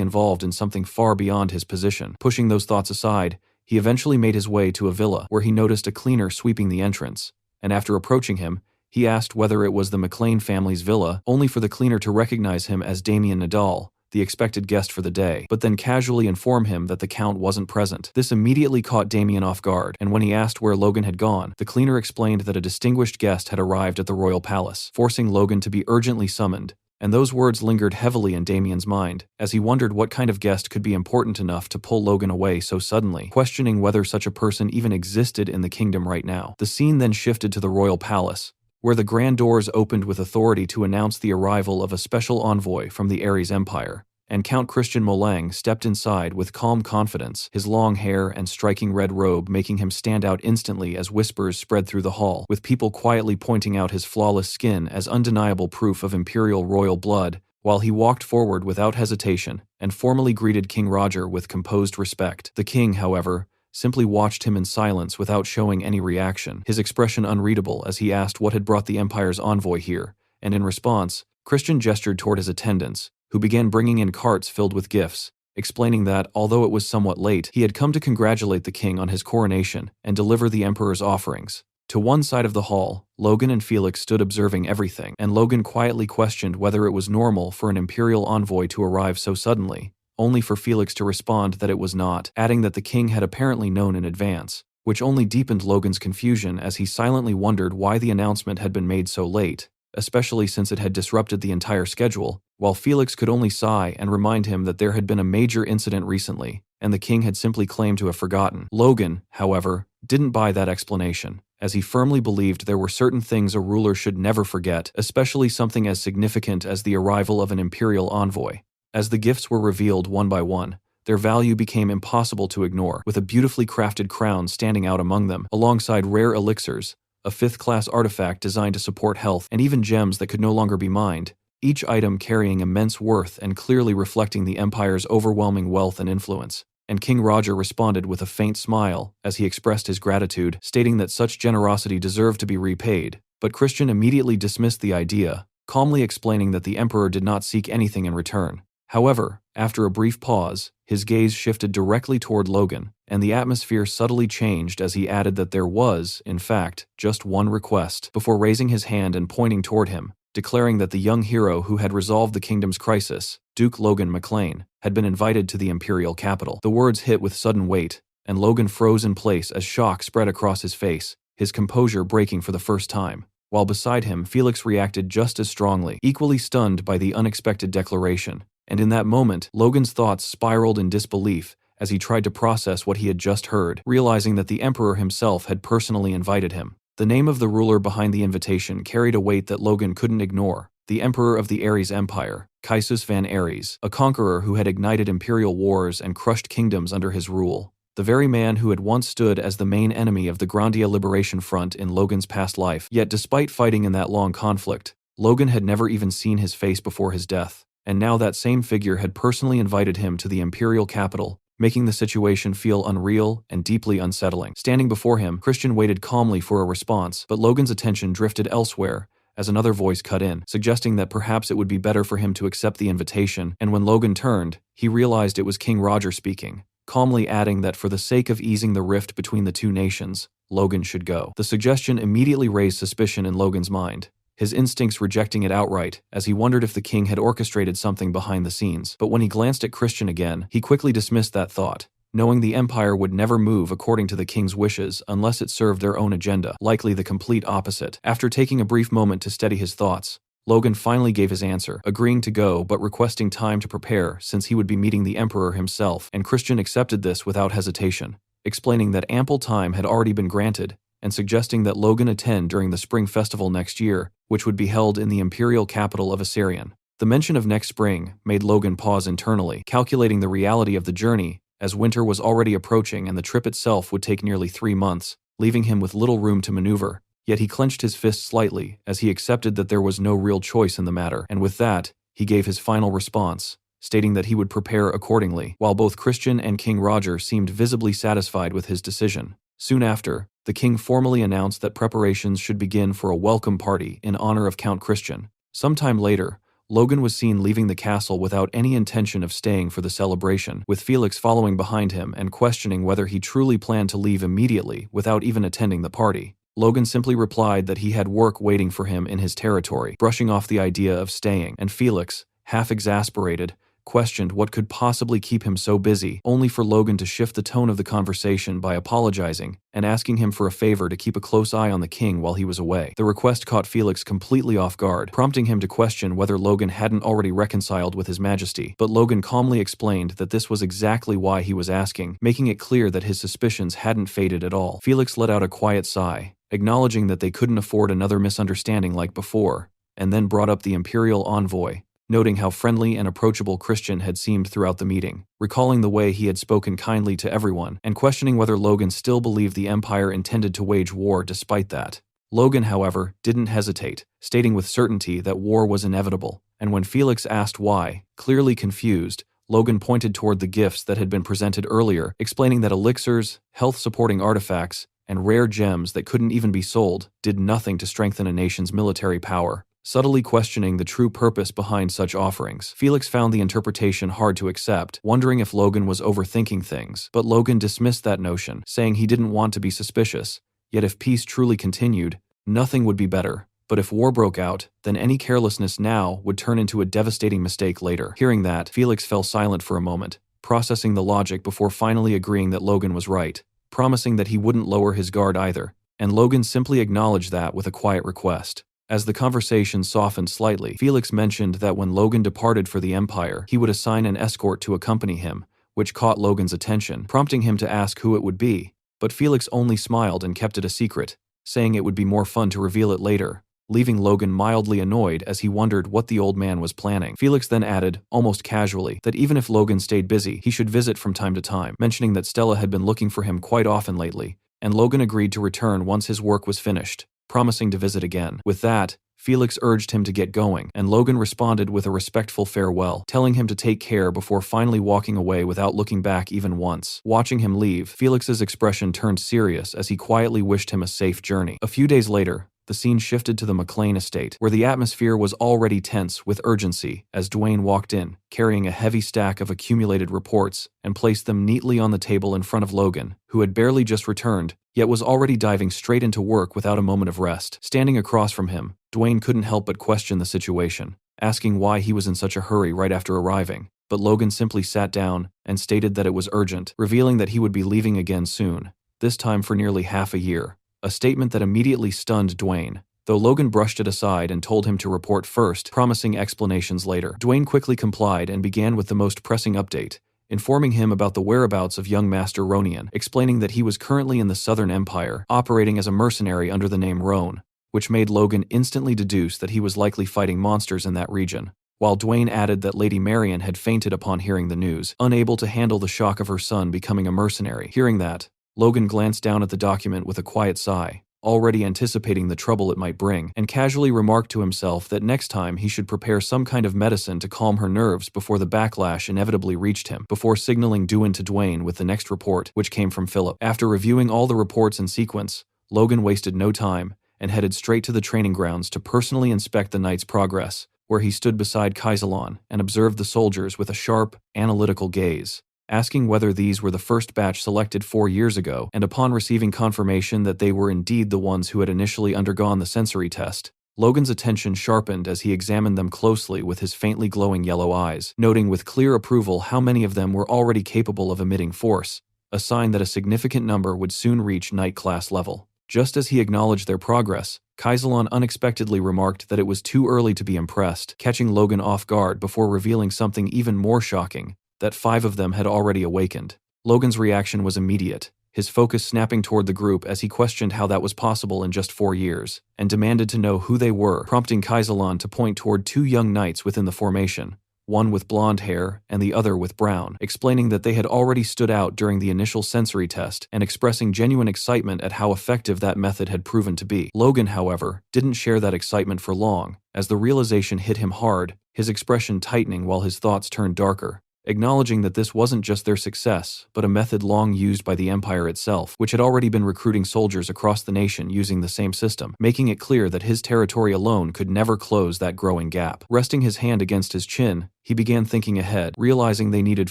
involved in something far beyond his position. Pushing those thoughts aside, he eventually made his way to a villa where he noticed a cleaner sweeping the entrance, and after approaching him, he asked whether it was the McLean family's villa, only for the cleaner to recognize him as Damien Nadal, the expected guest for the day, but then casually inform him that the Count wasn't present. This immediately caught Damien off guard, and when he asked where Logan had gone, the cleaner explained that a distinguished guest had arrived at the royal palace, forcing Logan to be urgently summoned. And those words lingered heavily in Damien's mind, as he wondered what kind of guest could be important enough to pull Logan away so suddenly, questioning whether such a person even existed in the kingdom right now. The scene then shifted to the royal palace, where the grand doors opened with authority to announce the arrival of a special envoy from the Ares Empire, and Count Christian Molang stepped inside with calm confidence, his long hair and striking red robe making him stand out instantly as whispers spread through the hall, with people quietly pointing out his flawless skin as undeniable proof of imperial royal blood, while he walked forward without hesitation and formally greeted King Roger with composed respect. The king, however, simply watched him in silence without showing any reaction, his expression unreadable as he asked what had brought the Empire's envoy here, and in response, Christian gestured toward his attendants, who began bringing in carts filled with gifts, explaining that, although it was somewhat late, he had come to congratulate the king on his coronation and deliver the emperor's offerings. To one side of the hall, Logan and Felix stood observing everything, and Logan quietly questioned whether it was normal for an imperial envoy to arrive so suddenly, only for Felix to respond that it was not, adding that the king had apparently known in advance, which only deepened Logan's confusion as he silently wondered why the announcement had been made so late, especially since it had disrupted the entire schedule, while Felix could only sigh and remind him that there had been a major incident recently, and the king had simply claimed to have forgotten. Logan, however, didn't buy that explanation, as he firmly believed there were certain things a ruler should never forget, especially something as significant as the arrival of an imperial envoy. As the gifts were revealed one by one, their value became impossible to ignore, with a beautifully crafted crown standing out among them, alongside rare elixirs, a fifth-class artifact designed to support health, and even gems that could no longer be mined, each item carrying immense worth and clearly reflecting the Empire's overwhelming wealth and influence. And King Roger responded with a faint smile as he expressed his gratitude, stating that such generosity deserved to be repaid, but Christian immediately dismissed the idea, calmly explaining that the Emperor did not seek anything in return. However, after a brief pause, his gaze shifted directly toward Logan, and the atmosphere subtly changed as he added that there was, in fact, just one request, before raising his hand and pointing toward him, declaring that the young hero who had resolved the kingdom's crisis, Duke Logan McLean, had been invited to the imperial capital. The words hit with sudden weight, and Logan froze in place as shock spread across his face, his composure breaking for the first time. While beside him, Felix reacted just as strongly, equally stunned by the unexpected declaration. And in that moment, Logan's thoughts spiraled in disbelief as he tried to process what he had just heard, realizing that the Emperor himself had personally invited him. The name of the ruler behind the invitation carried a weight that Logan couldn't ignore, the Emperor of the Ares Empire, Caesius van Ares, a conqueror who had ignited imperial wars and crushed kingdoms under his rule. The very man who had once stood as the main enemy of the Grandia Liberation Front in Logan's past life. Yet despite fighting in that long conflict, Logan had never even seen his face before his death. And now that same figure had personally invited him to the imperial capital, making the situation feel unreal and deeply unsettling. Standing before him, Christian waited calmly for a response, but Logan's attention drifted elsewhere as another voice cut in, suggesting that perhaps it would be better for him to accept the invitation, and when Logan turned, he realized it was King Roger speaking, calmly adding that for the sake of easing the rift between the two nations, Logan should go. The suggestion immediately raised suspicion in Logan's mind, his instincts rejecting it outright, as he wondered if the king had orchestrated something behind the scenes. But when he glanced at Christian again, he quickly dismissed that thought, knowing the Empire would never move according to the king's wishes unless it served their own agenda, likely the complete opposite. After taking a brief moment to steady his thoughts, Logan finally gave his answer, agreeing to go but requesting time to prepare since he would be meeting the Emperor himself, and Christian accepted this without hesitation, explaining that ample time had already been granted, and suggesting that Logan attend during the spring festival next year, which would be held in the imperial capital of Assyrian. The mention of next spring made Logan pause internally, calculating the reality of the journey, as winter was already approaching and the trip itself would take nearly 3 months, leaving him with little room to maneuver. Yet he clenched his fist slightly as he accepted that there was no real choice in the matter, and with that, he gave his final response, stating that he would prepare accordingly, while both Christian and King Roger seemed visibly satisfied with his decision. Soon after, the king formally announced that preparations should begin for a welcome party in honor of Count Christian. Sometime later, Logan was seen leaving the castle without any intention of staying for the celebration, with Felix following behind him and questioning whether he truly planned to leave immediately without even attending the party. Logan simply replied that he had work waiting for him in his territory, brushing off the idea of staying, and Felix, half exasperated, questioned what could possibly keep him so busy, only for Logan to shift the tone of the conversation by apologizing and asking him for a favor to keep a close eye on the king while he was away. The request caught Felix completely off guard, prompting him to question whether Logan hadn't already reconciled with his majesty, but Logan calmly explained that this was exactly why he was asking, making it clear that his suspicions hadn't faded at all. Felix let out a quiet sigh, acknowledging that they couldn't afford another misunderstanding like before, and then brought up the imperial envoy, noting how friendly and approachable Christian had seemed throughout the meeting, recalling the way he had spoken kindly to everyone, and questioning whether Logan still believed the Empire intended to wage war despite that. Logan, however, didn't hesitate, stating with certainty that war was inevitable, and when Felix asked why, clearly confused, Logan pointed toward the gifts that had been presented earlier, explaining that elixirs, health-supporting artifacts, and rare gems that couldn't even be sold did nothing to strengthen a nation's military power. Subtly questioning the true purpose behind such offerings, Felix found the interpretation hard to accept, wondering if Logan was overthinking things. But Logan dismissed that notion, saying he didn't want to be suspicious. Yet if peace truly continued, nothing would be better. But if war broke out, then any carelessness now would turn into a devastating mistake later. Hearing that, Felix fell silent for a moment, processing the logic before finally agreeing that Logan was right, promising that he wouldn't lower his guard either. And Logan simply acknowledged that with a quiet request. As the conversation softened slightly, Felix mentioned that when Logan departed for the Empire, he would assign an escort to accompany him, which caught Logan's attention, prompting him to ask who it would be. But Felix only smiled and kept it a secret, saying it would be more fun to reveal it later, leaving Logan mildly annoyed as he wondered what the old man was planning. Felix then added, almost casually, that even if Logan stayed busy, he should visit from time to time, mentioning that Stella had been looking for him quite often lately, and Logan agreed to return once his work was finished, promising to visit again. With that, Felix urged him to get going, and Logan responded with a respectful farewell, telling him to take care before finally walking away without looking back even once. Watching him leave, Felix's expression turned serious as he quietly wished him a safe journey. A few days later, the scene shifted to the McLean estate, where the atmosphere was already tense with urgency as Dwayne walked in, carrying a heavy stack of accumulated reports, and placed them neatly on the table in front of Logan, who had barely just returned, yet was already diving straight into work without a moment of rest. Standing across from him, Dwayne couldn't help but question the situation, asking why he was in such a hurry right after arriving. But Logan simply sat down and stated that it was urgent, revealing that he would be leaving again soon, this time for nearly half a year. A statement that immediately stunned Dwayne, though Logan brushed it aside and told him to report first, promising explanations later. Dwayne quickly complied and began with the most pressing update, informing him about the whereabouts of young Master Ronian, explaining that he was currently in the Southern Empire, operating as a mercenary under the name Roan, which made Logan instantly deduce that he was likely fighting monsters in that region, while Dwayne added that Lady Marian had fainted upon hearing the news, unable to handle the shock of her son becoming a mercenary. Hearing that, Logan glanced down at the document with a quiet sigh, already anticipating the trouble it might bring, and casually remarked to himself that next time he should prepare some kind of medicine to calm her nerves before the backlash inevitably reached him, before signaling doin to Dwayne with the next report, which came from Philip. After reviewing all the reports in sequence, Logan wasted no time and headed straight to the training grounds to personally inspect the knight's progress, where he stood beside Kaisalon and observed the soldiers with a sharp, analytical gaze, asking whether these were the first batch selected 4 years ago, and upon receiving confirmation that they were indeed the ones who had initially undergone the sensory test, Logan's attention sharpened as he examined them closely with his faintly glowing yellow eyes, noting with clear approval how many of them were already capable of emitting force, a sign that a significant number would soon reach knight class level. Just as he acknowledged their progress, Kaisalon unexpectedly remarked that it was too early to be impressed, catching Logan off guard before revealing something even more shocking, that 5 of them had already awakened. Logan's reaction was immediate, his focus snapping toward the group as he questioned how that was possible in just 4 years, and demanded to know who they were, prompting Kaisalon to point toward 2 young knights within the formation, one with blonde hair and the other with brown, explaining that they had already stood out during the initial sensory test and expressing genuine excitement at how effective that method had proven to be. Logan, however, didn't share that excitement for long, as the realization hit him hard, his expression tightening while his thoughts turned darker, acknowledging that this wasn't just their success, but a method long used by the Empire itself, which had already been recruiting soldiers across the nation using the same system, making it clear that his territory alone could never close that growing gap. Resting his hand against his chin, he began thinking ahead, realizing they needed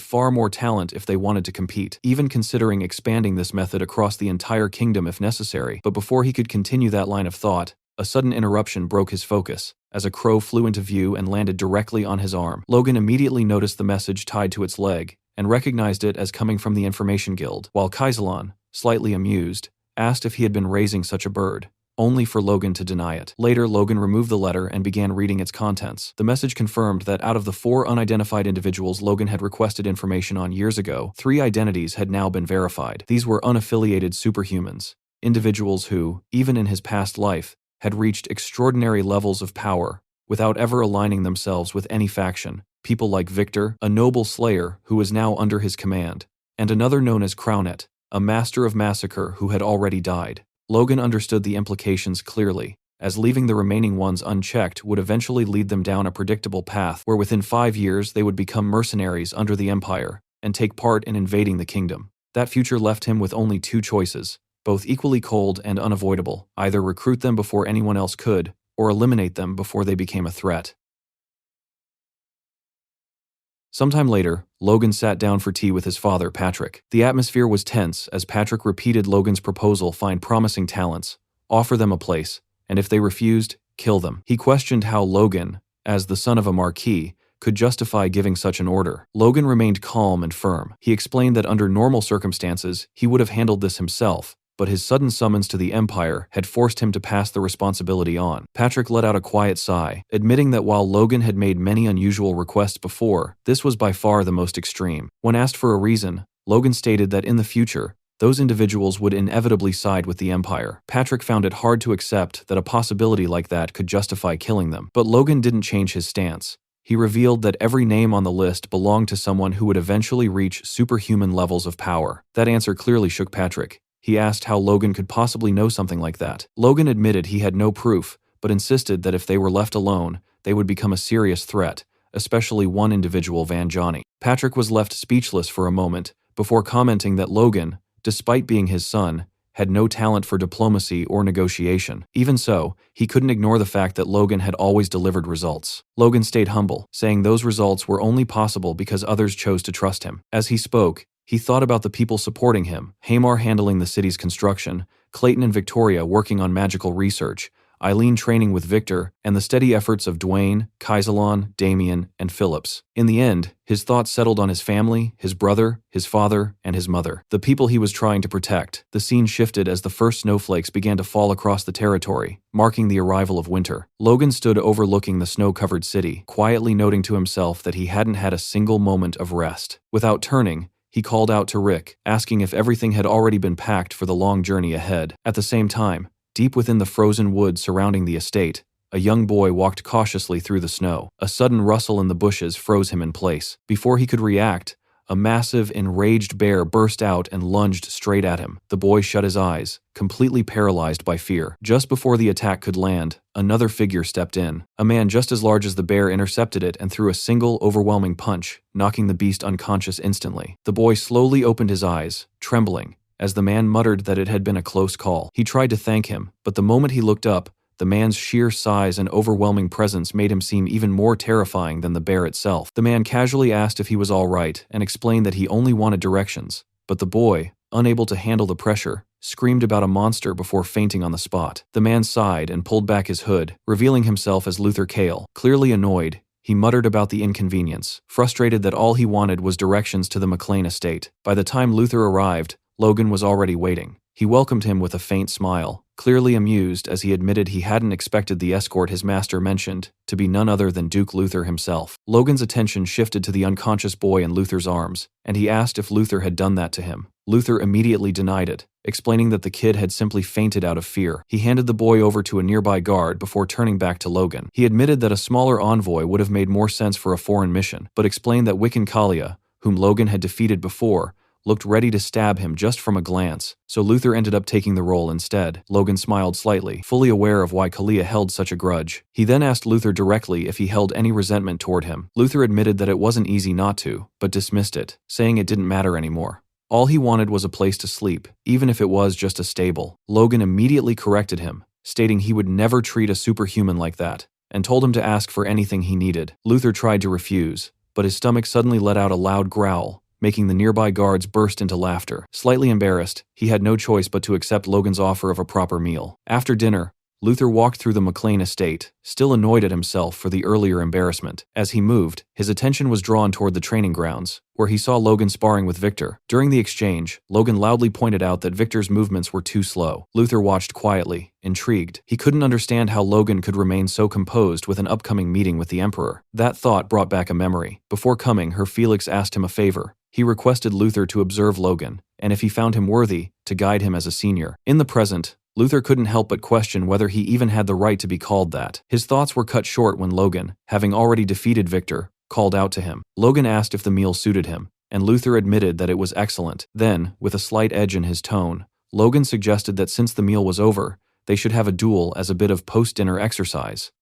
far more talent if they wanted to compete, even considering expanding this method across the entire kingdom if necessary. But before he could continue that line of thought, a sudden interruption broke his focus, as a crow flew into view and landed directly on his arm. Logan immediately noticed the message tied to its leg, and recognized it as coming from the Information Guild, while Kaiselan, slightly amused, asked if he had been raising such a bird, only for Logan to deny it. Later, Logan removed the letter and began reading its contents. The message confirmed that out of the 4 unidentified individuals Logan had requested information on years ago, 3 identities had now been verified. These were unaffiliated superhumans, individuals who, even in his past life, had reached extraordinary levels of power without ever aligning themselves with any faction. People like Victor, a noble slayer who was now under his command, and another known as Crownet, a master of massacre who had already died. Logan understood the implications clearly, as leaving the remaining ones unchecked would eventually lead them down a predictable path where within 5 years they would become mercenaries under the Empire and take part in invading the kingdom. That future left him with only 2 choices, both equally cold and unavoidable: either recruit them before anyone else could, or eliminate them before they became a threat. Sometime later, Logan sat down for tea with his father, Patrick. The atmosphere was tense as Patrick repeated Logan's proposal: find promising talents, offer them a place, and if they refused, kill them. He questioned how Logan, as the son of a marquis, could justify giving such an order. Logan remained calm and firm. He explained that under normal circumstances, he would have handled this himself, but his sudden summons to the Empire had forced him to pass the responsibility on. Patrick let out a quiet sigh, admitting that while Logan had made many unusual requests before, this was by far the most extreme. When asked for a reason, Logan stated that in the future, those individuals would inevitably side with the Empire. Patrick found it hard to accept that a possibility like that could justify killing them, but Logan didn't change his stance. He revealed that every name on the list belonged to someone who would eventually reach superhuman levels of power. That answer clearly shook Patrick. He asked how Logan could possibly know something like that. Logan admitted he had no proof, but insisted that if they were left alone, they would become a serious threat, especially one individual, Van Johnny. Patrick was left speechless for a moment, before commenting that Logan, despite being his son, had no talent for diplomacy or negotiation. Even so, he couldn't ignore the fact that Logan had always delivered results. Logan stayed humble, saying those results were only possible because others chose to trust him. As he spoke, he thought about the people supporting him: Hamar handling the city's construction, Clayton and Victoria working on magical research, Eileen training with Victor, and the steady efforts of Dwayne, Kaiselan, Damien, and Phillips. In the end, his thoughts settled on his family, his brother, his father, and his mother, the people he was trying to protect. The scene shifted as the first snowflakes began to fall across the territory, marking the arrival of winter. Logan stood overlooking the snow-covered city, quietly noting to himself that he hadn't had a single moment of rest. Without turning, he called out to Rick, asking if everything had already been packed for the long journey ahead. At the same time, deep within the frozen woods surrounding the estate, a young boy walked cautiously through the snow. A sudden rustle in the bushes froze him in place. Before he could react, a massive, enraged bear burst out and lunged straight at him. The boy shut his eyes, completely paralyzed by fear. Just before the attack could land, another figure stepped in. A man just as large as the bear intercepted it and threw a single, overwhelming punch, knocking the beast unconscious instantly. The boy slowly opened his eyes, trembling, as the man muttered that it had been a close call. He tried to thank him, but the moment he looked up, the man's sheer size and overwhelming presence made him seem even more terrifying than the bear itself. The man casually asked if he was all right and explained that he only wanted directions, but the boy, unable to handle the pressure, screamed about a monster before fainting on the spot. The man sighed and pulled back his hood, revealing himself as Luther Kale. Clearly annoyed, he muttered about the inconvenience, frustrated that all he wanted was directions to the McLean estate. By the time Luther arrived, Logan was already waiting. He welcomed him with a faint smile, clearly amused as he admitted he hadn't expected the escort his master mentioned to be none other than Duke Luther himself. Logan's attention shifted to the unconscious boy in Luther's arms, and he asked if Luther had done that to him. Luther immediately denied it, explaining that the kid had simply fainted out of fear. He handed the boy over to a nearby guard before turning back to Logan. He admitted that a smaller envoy would have made more sense for a foreign mission, but explained that Wiccan Kalia, whom Logan had defeated before, looked ready to stab him just from a glance, so Luther ended up taking the role instead. Logan smiled slightly, fully aware of why Kalia held such a grudge. He then asked Luther directly if he held any resentment toward him. Luther admitted that it wasn't easy not to, but dismissed it, saying it didn't matter anymore. All he wanted was a place to sleep, even if it was just a stable. Logan immediately corrected him, stating he would never treat a superhuman like that, and told him to ask for anything he needed. Luther tried to refuse, but his stomach suddenly let out a loud growl, making the nearby guards burst into laughter. Slightly embarrassed, he had no choice but to accept Logan's offer of a proper meal. After dinner, Luther walked through the McLean estate, still annoyed at himself for the earlier embarrassment. As he moved, his attention was drawn toward the training grounds, where he saw Logan sparring with Victor. During the exchange, Logan loudly pointed out that Victor's movements were too slow. Luther watched quietly, intrigued. He couldn't understand how Logan could remain so composed with an upcoming meeting with the Emperor. That thought brought back a memory. Before coming, Her Felix asked him a favor. He requested Luther to observe Logan, and if he found him worthy, to guide him as a senior. In the present, Luther couldn't help but question whether he even had the right to be called that. His thoughts were cut short when Logan, having already defeated Victor, called out to him. Logan asked if the meal suited him, and Luther admitted that it was excellent. Then, with a slight edge in his tone, Logan suggested that since the meal was over, they should have a duel as a bit of post-dinner exercise.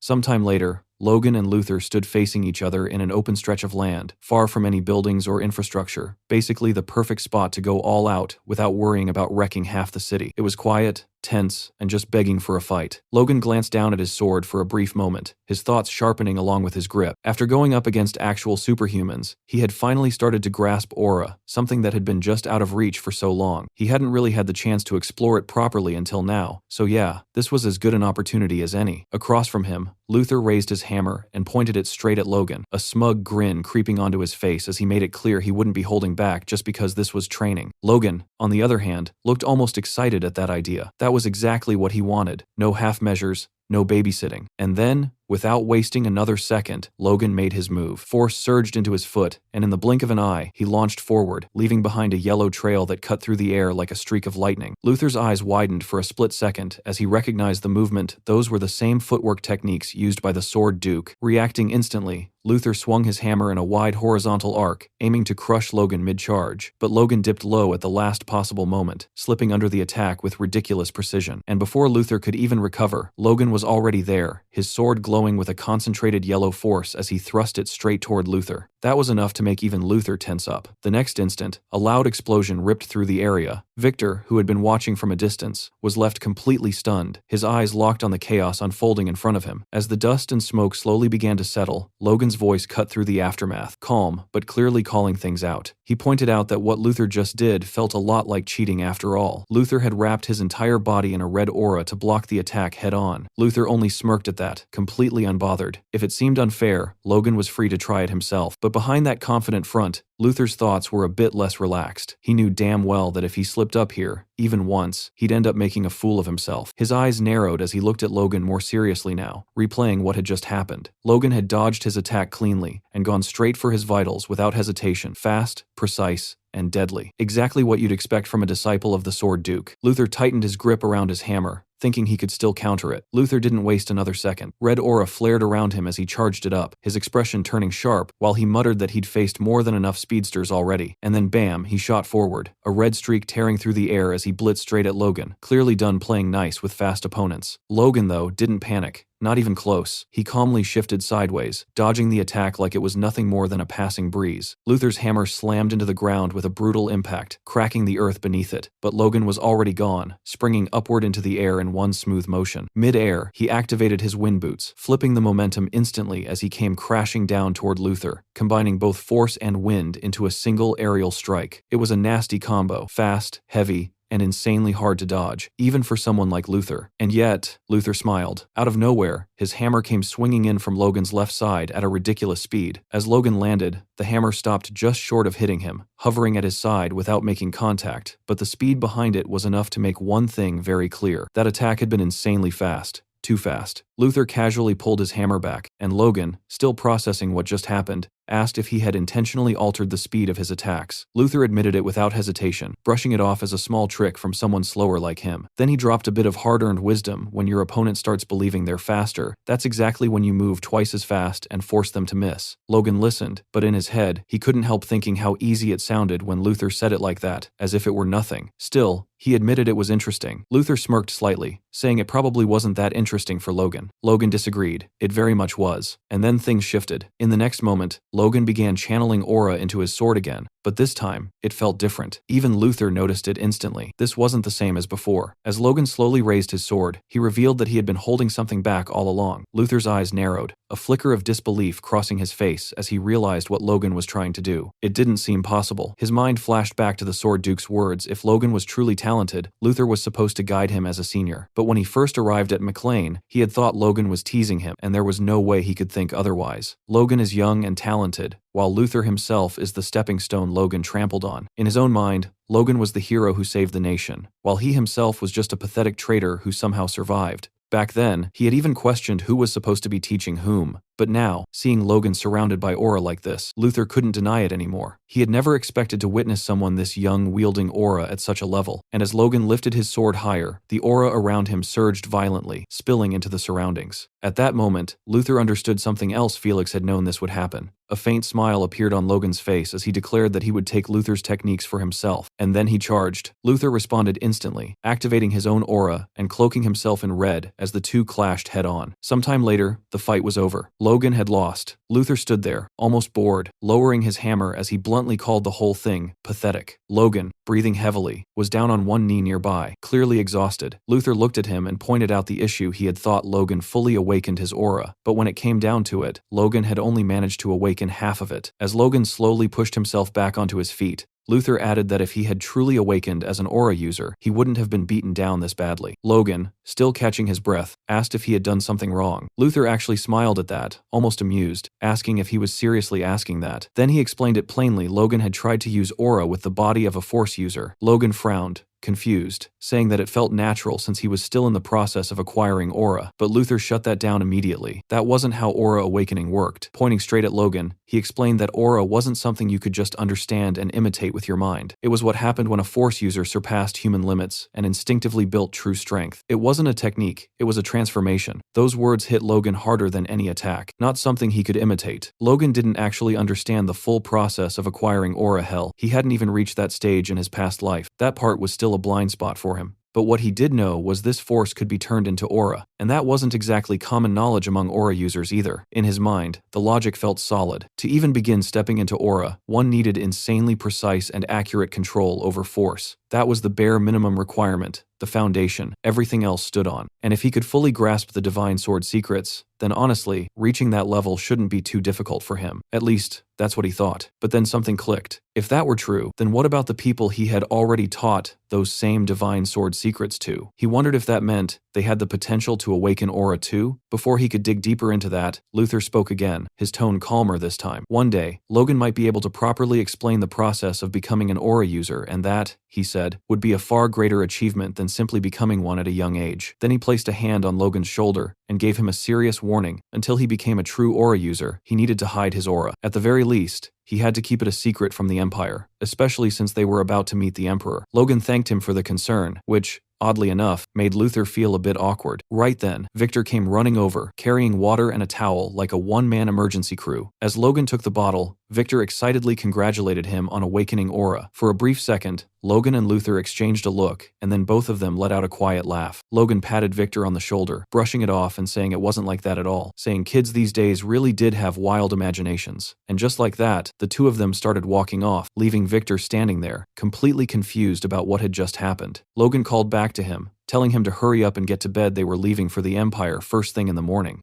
Sometime later, Logan and Luther stood facing each other in an open stretch of land, far from any buildings or infrastructure, basically the perfect spot to go all out without worrying about wrecking half the city. It was quiet, tense, and just begging for a fight. Logan glanced down at his sword for a brief moment, his thoughts sharpening along with his grip. After going up against actual superhumans, he had finally started to grasp aura, something that had been just out of reach for so long. He hadn't really had the chance to explore it properly until now, so yeah, this was as good an opportunity as any. Across from him, Luther raised his hammer and pointed it straight at Logan, a smug grin creeping onto his face as he made it clear he wouldn't be holding back just because this was training. Logan, on the other hand, looked almost excited at that idea. That was exactly what he wanted. No half measures, no babysitting. And then, without wasting another second, Logan made his move. Force surged into his foot, and in the blink of an eye, he launched forward, leaving behind a yellow trail that cut through the air like a streak of lightning. Luther's eyes widened for a split second as he recognized the movement. Those were the same footwork techniques used by the Sword Duke. Reacting instantly, Luther swung his hammer in a wide horizontal arc, aiming to crush Logan mid-charge. But Logan dipped low at the last possible moment, slipping under the attack with ridiculous precision. And before Luther could even recover, Logan was already there, his sword glowing with a concentrated yellow force as he thrust it straight toward Luther. That was enough to make even Luther tense up. The next instant, a loud explosion ripped through the area. Victor, who had been watching from a distance, was left completely stunned, his eyes locked on the chaos unfolding in front of him. As the dust and smoke slowly began to settle, Logan's voice cut through the aftermath, calm, but clearly calling things out. He pointed out that what Luther just did felt a lot like cheating after all. Luther had wrapped his entire body in a red aura to block the attack head-on. Luther only smirked at that, completely unbothered. If it seemed unfair, Logan was free to try it himself. But behind that confident front, Luther's thoughts were a bit less relaxed. He knew damn well that if he slipped up here, even once, he'd end up making a fool of himself. His eyes narrowed as he looked at Logan more seriously now, replaying what had just happened. Logan had dodged his attack cleanly and gone straight for his vitals without hesitation, fast, precise, and deadly. Exactly what you'd expect from a disciple of the Sword Duke. Luther tightened his grip around his hammer, thinking he could still counter it. Luther didn't waste another second. Red aura flared around him as he charged it up, his expression turning sharp while he muttered that he'd faced more than enough speedsters already. And then bam, he shot forward, a red streak tearing through the air as he blitzed straight at Logan, clearly done playing nice with fast opponents. Logan, though, didn't panic. Not even close. He calmly shifted sideways, dodging the attack like it was nothing more than a passing breeze. Luther's hammer slammed into the ground with a brutal impact, cracking the earth beneath it. But Logan was already gone, springing upward into the air in one smooth motion. Mid-air, he activated his wind boots, flipping the momentum instantly as he came crashing down toward Luther, combining both force and wind into a single aerial strike. It was a nasty combo, fast, heavy, and insanely hard to dodge, even for someone like Luther. And yet, Luther smiled. Out of nowhere, his hammer came swinging in from Logan's left side at a ridiculous speed. As Logan landed, the hammer stopped just short of hitting him, hovering at his side without making contact, but the speed behind it was enough to make one thing very clear. That attack had been insanely fast. Too fast. Luther casually pulled his hammer back, and Logan, still processing what just happened, asked if he had intentionally altered the speed of his attacks. Luther admitted it without hesitation, brushing it off as a small trick from someone slower like him. Then he dropped a bit of hard-earned wisdom: when your opponent starts believing they're faster, that's exactly when you move twice as fast and force them to miss. Logan listened, but in his head, he couldn't help thinking how easy it sounded when Luther said it like that, as if it were nothing. Still, he admitted it was interesting. Luther smirked slightly, saying it probably wasn't that interesting for Logan. Logan disagreed. It very much was. And then things shifted. In the next moment, Logan began channeling aura into his sword again, but this time, it felt different. Even Luther noticed it instantly. This wasn't the same as before. As Logan slowly raised his sword, he revealed that he had been holding something back all along. Luther's eyes narrowed, a flicker of disbelief crossing his face as he realized what Logan was trying to do. It didn't seem possible. His mind flashed back to the Sword Duke's words: if Logan was truly talented, Luther was supposed to guide him as a senior. But when he first arrived at McLean, he had thought Logan was teasing him, and there was no way he could think otherwise. Logan is young and talented, while Luther himself is the stepping stone Logan trampled on. In his own mind, Logan was the hero who saved the nation, while he himself was just a pathetic traitor who somehow survived. Back then, he had even questioned who was supposed to be teaching whom. But now, seeing Logan surrounded by aura like this, Luther couldn't deny it anymore. He had never expected to witness someone this young wielding aura at such a level, and as Logan lifted his sword higher, the aura around him surged violently, spilling into the surroundings. At that moment, Luther understood something else. Felix had known this would happen. A faint smile appeared on Logan's face as he declared that he would take Luther's techniques for himself, and then he charged. Luther responded instantly, activating his own aura and cloaking himself in red as the two clashed head-on. Sometime later, the fight was over. Logan had lost. Luther stood there, almost bored, lowering his hammer as he bluntly called the whole thing pathetic. Logan, breathing heavily, was down on one knee nearby, clearly exhausted. Luther looked at him and pointed out the issue. He had thought Logan fully awakened his aura, but when it came down to it, Logan had only managed to awaken half of it. As Logan slowly pushed himself back onto his feet, Luther added that if he had truly awakened as an aura user, he wouldn't have been beaten down this badly. Logan, still catching his breath, asked if he had done something wrong. Luther actually smiled at that, almost amused, asking if he was seriously asking that. Then he explained it plainly. Logan had tried to use aura with the body of a Force user. Logan frowned, confused, saying that it felt natural since he was still in the process of acquiring aura, but Luther shut that down immediately. That wasn't how aura awakening worked. Pointing straight at Logan, he explained that aura wasn't something you could just understand and imitate with your mind. It was what happened when a Force user surpassed human limits and instinctively built true strength. It wasn't a technique, it was a transformation. Those words hit Logan harder than any attack, not something he could imitate. Logan didn't actually understand the full process of acquiring aura. Hell, he hadn't even reached that stage in his past life. That part was still a blind spot for him. But what he did know was this force could be turned into aura, and that wasn't exactly common knowledge among aura users either. In his mind, the logic felt solid. To even begin stepping into aura, one needed insanely precise and accurate control over force. That was the bare minimum requirement, the foundation everything else stood on. And if he could fully grasp the divine sword secrets, then honestly, reaching that level shouldn't be too difficult for him. At least, that's what he thought. But then something clicked. If that were true, then what about the people he had already taught those same divine sword secrets to? He wondered if that meant they had the potential to awaken aura too? Before he could dig deeper into that, Luther spoke again, his tone calmer this time. One day, Logan might be able to properly explain the process of becoming an aura user, and that, he said, would be a far greater achievement than simply becoming one at a young age. Then he placed a hand on Logan's shoulder and gave him a serious warning. Until he became a true aura user, he needed to hide his aura. At the very least, he had to keep it a secret from the Empire, especially since they were about to meet the Emperor. Logan thanked him for the concern, which, oddly enough, made Luther feel a bit awkward. Right then, Victor came running over, carrying water and a towel like a one-man emergency crew. As Logan took the bottle, Victor excitedly congratulated him on awakening aura. For a brief second, Logan and Luther exchanged a look, and then both of them let out a quiet laugh. Logan patted Victor on the shoulder, brushing it off and saying it wasn't like that at all, saying kids these days really did have wild imaginations. And just like that, the two of them started walking off, leaving Victor standing there, completely confused about what had just happened. Logan called back to him, telling him to hurry up and get to bed. They were leaving for the Empire first thing in the morning.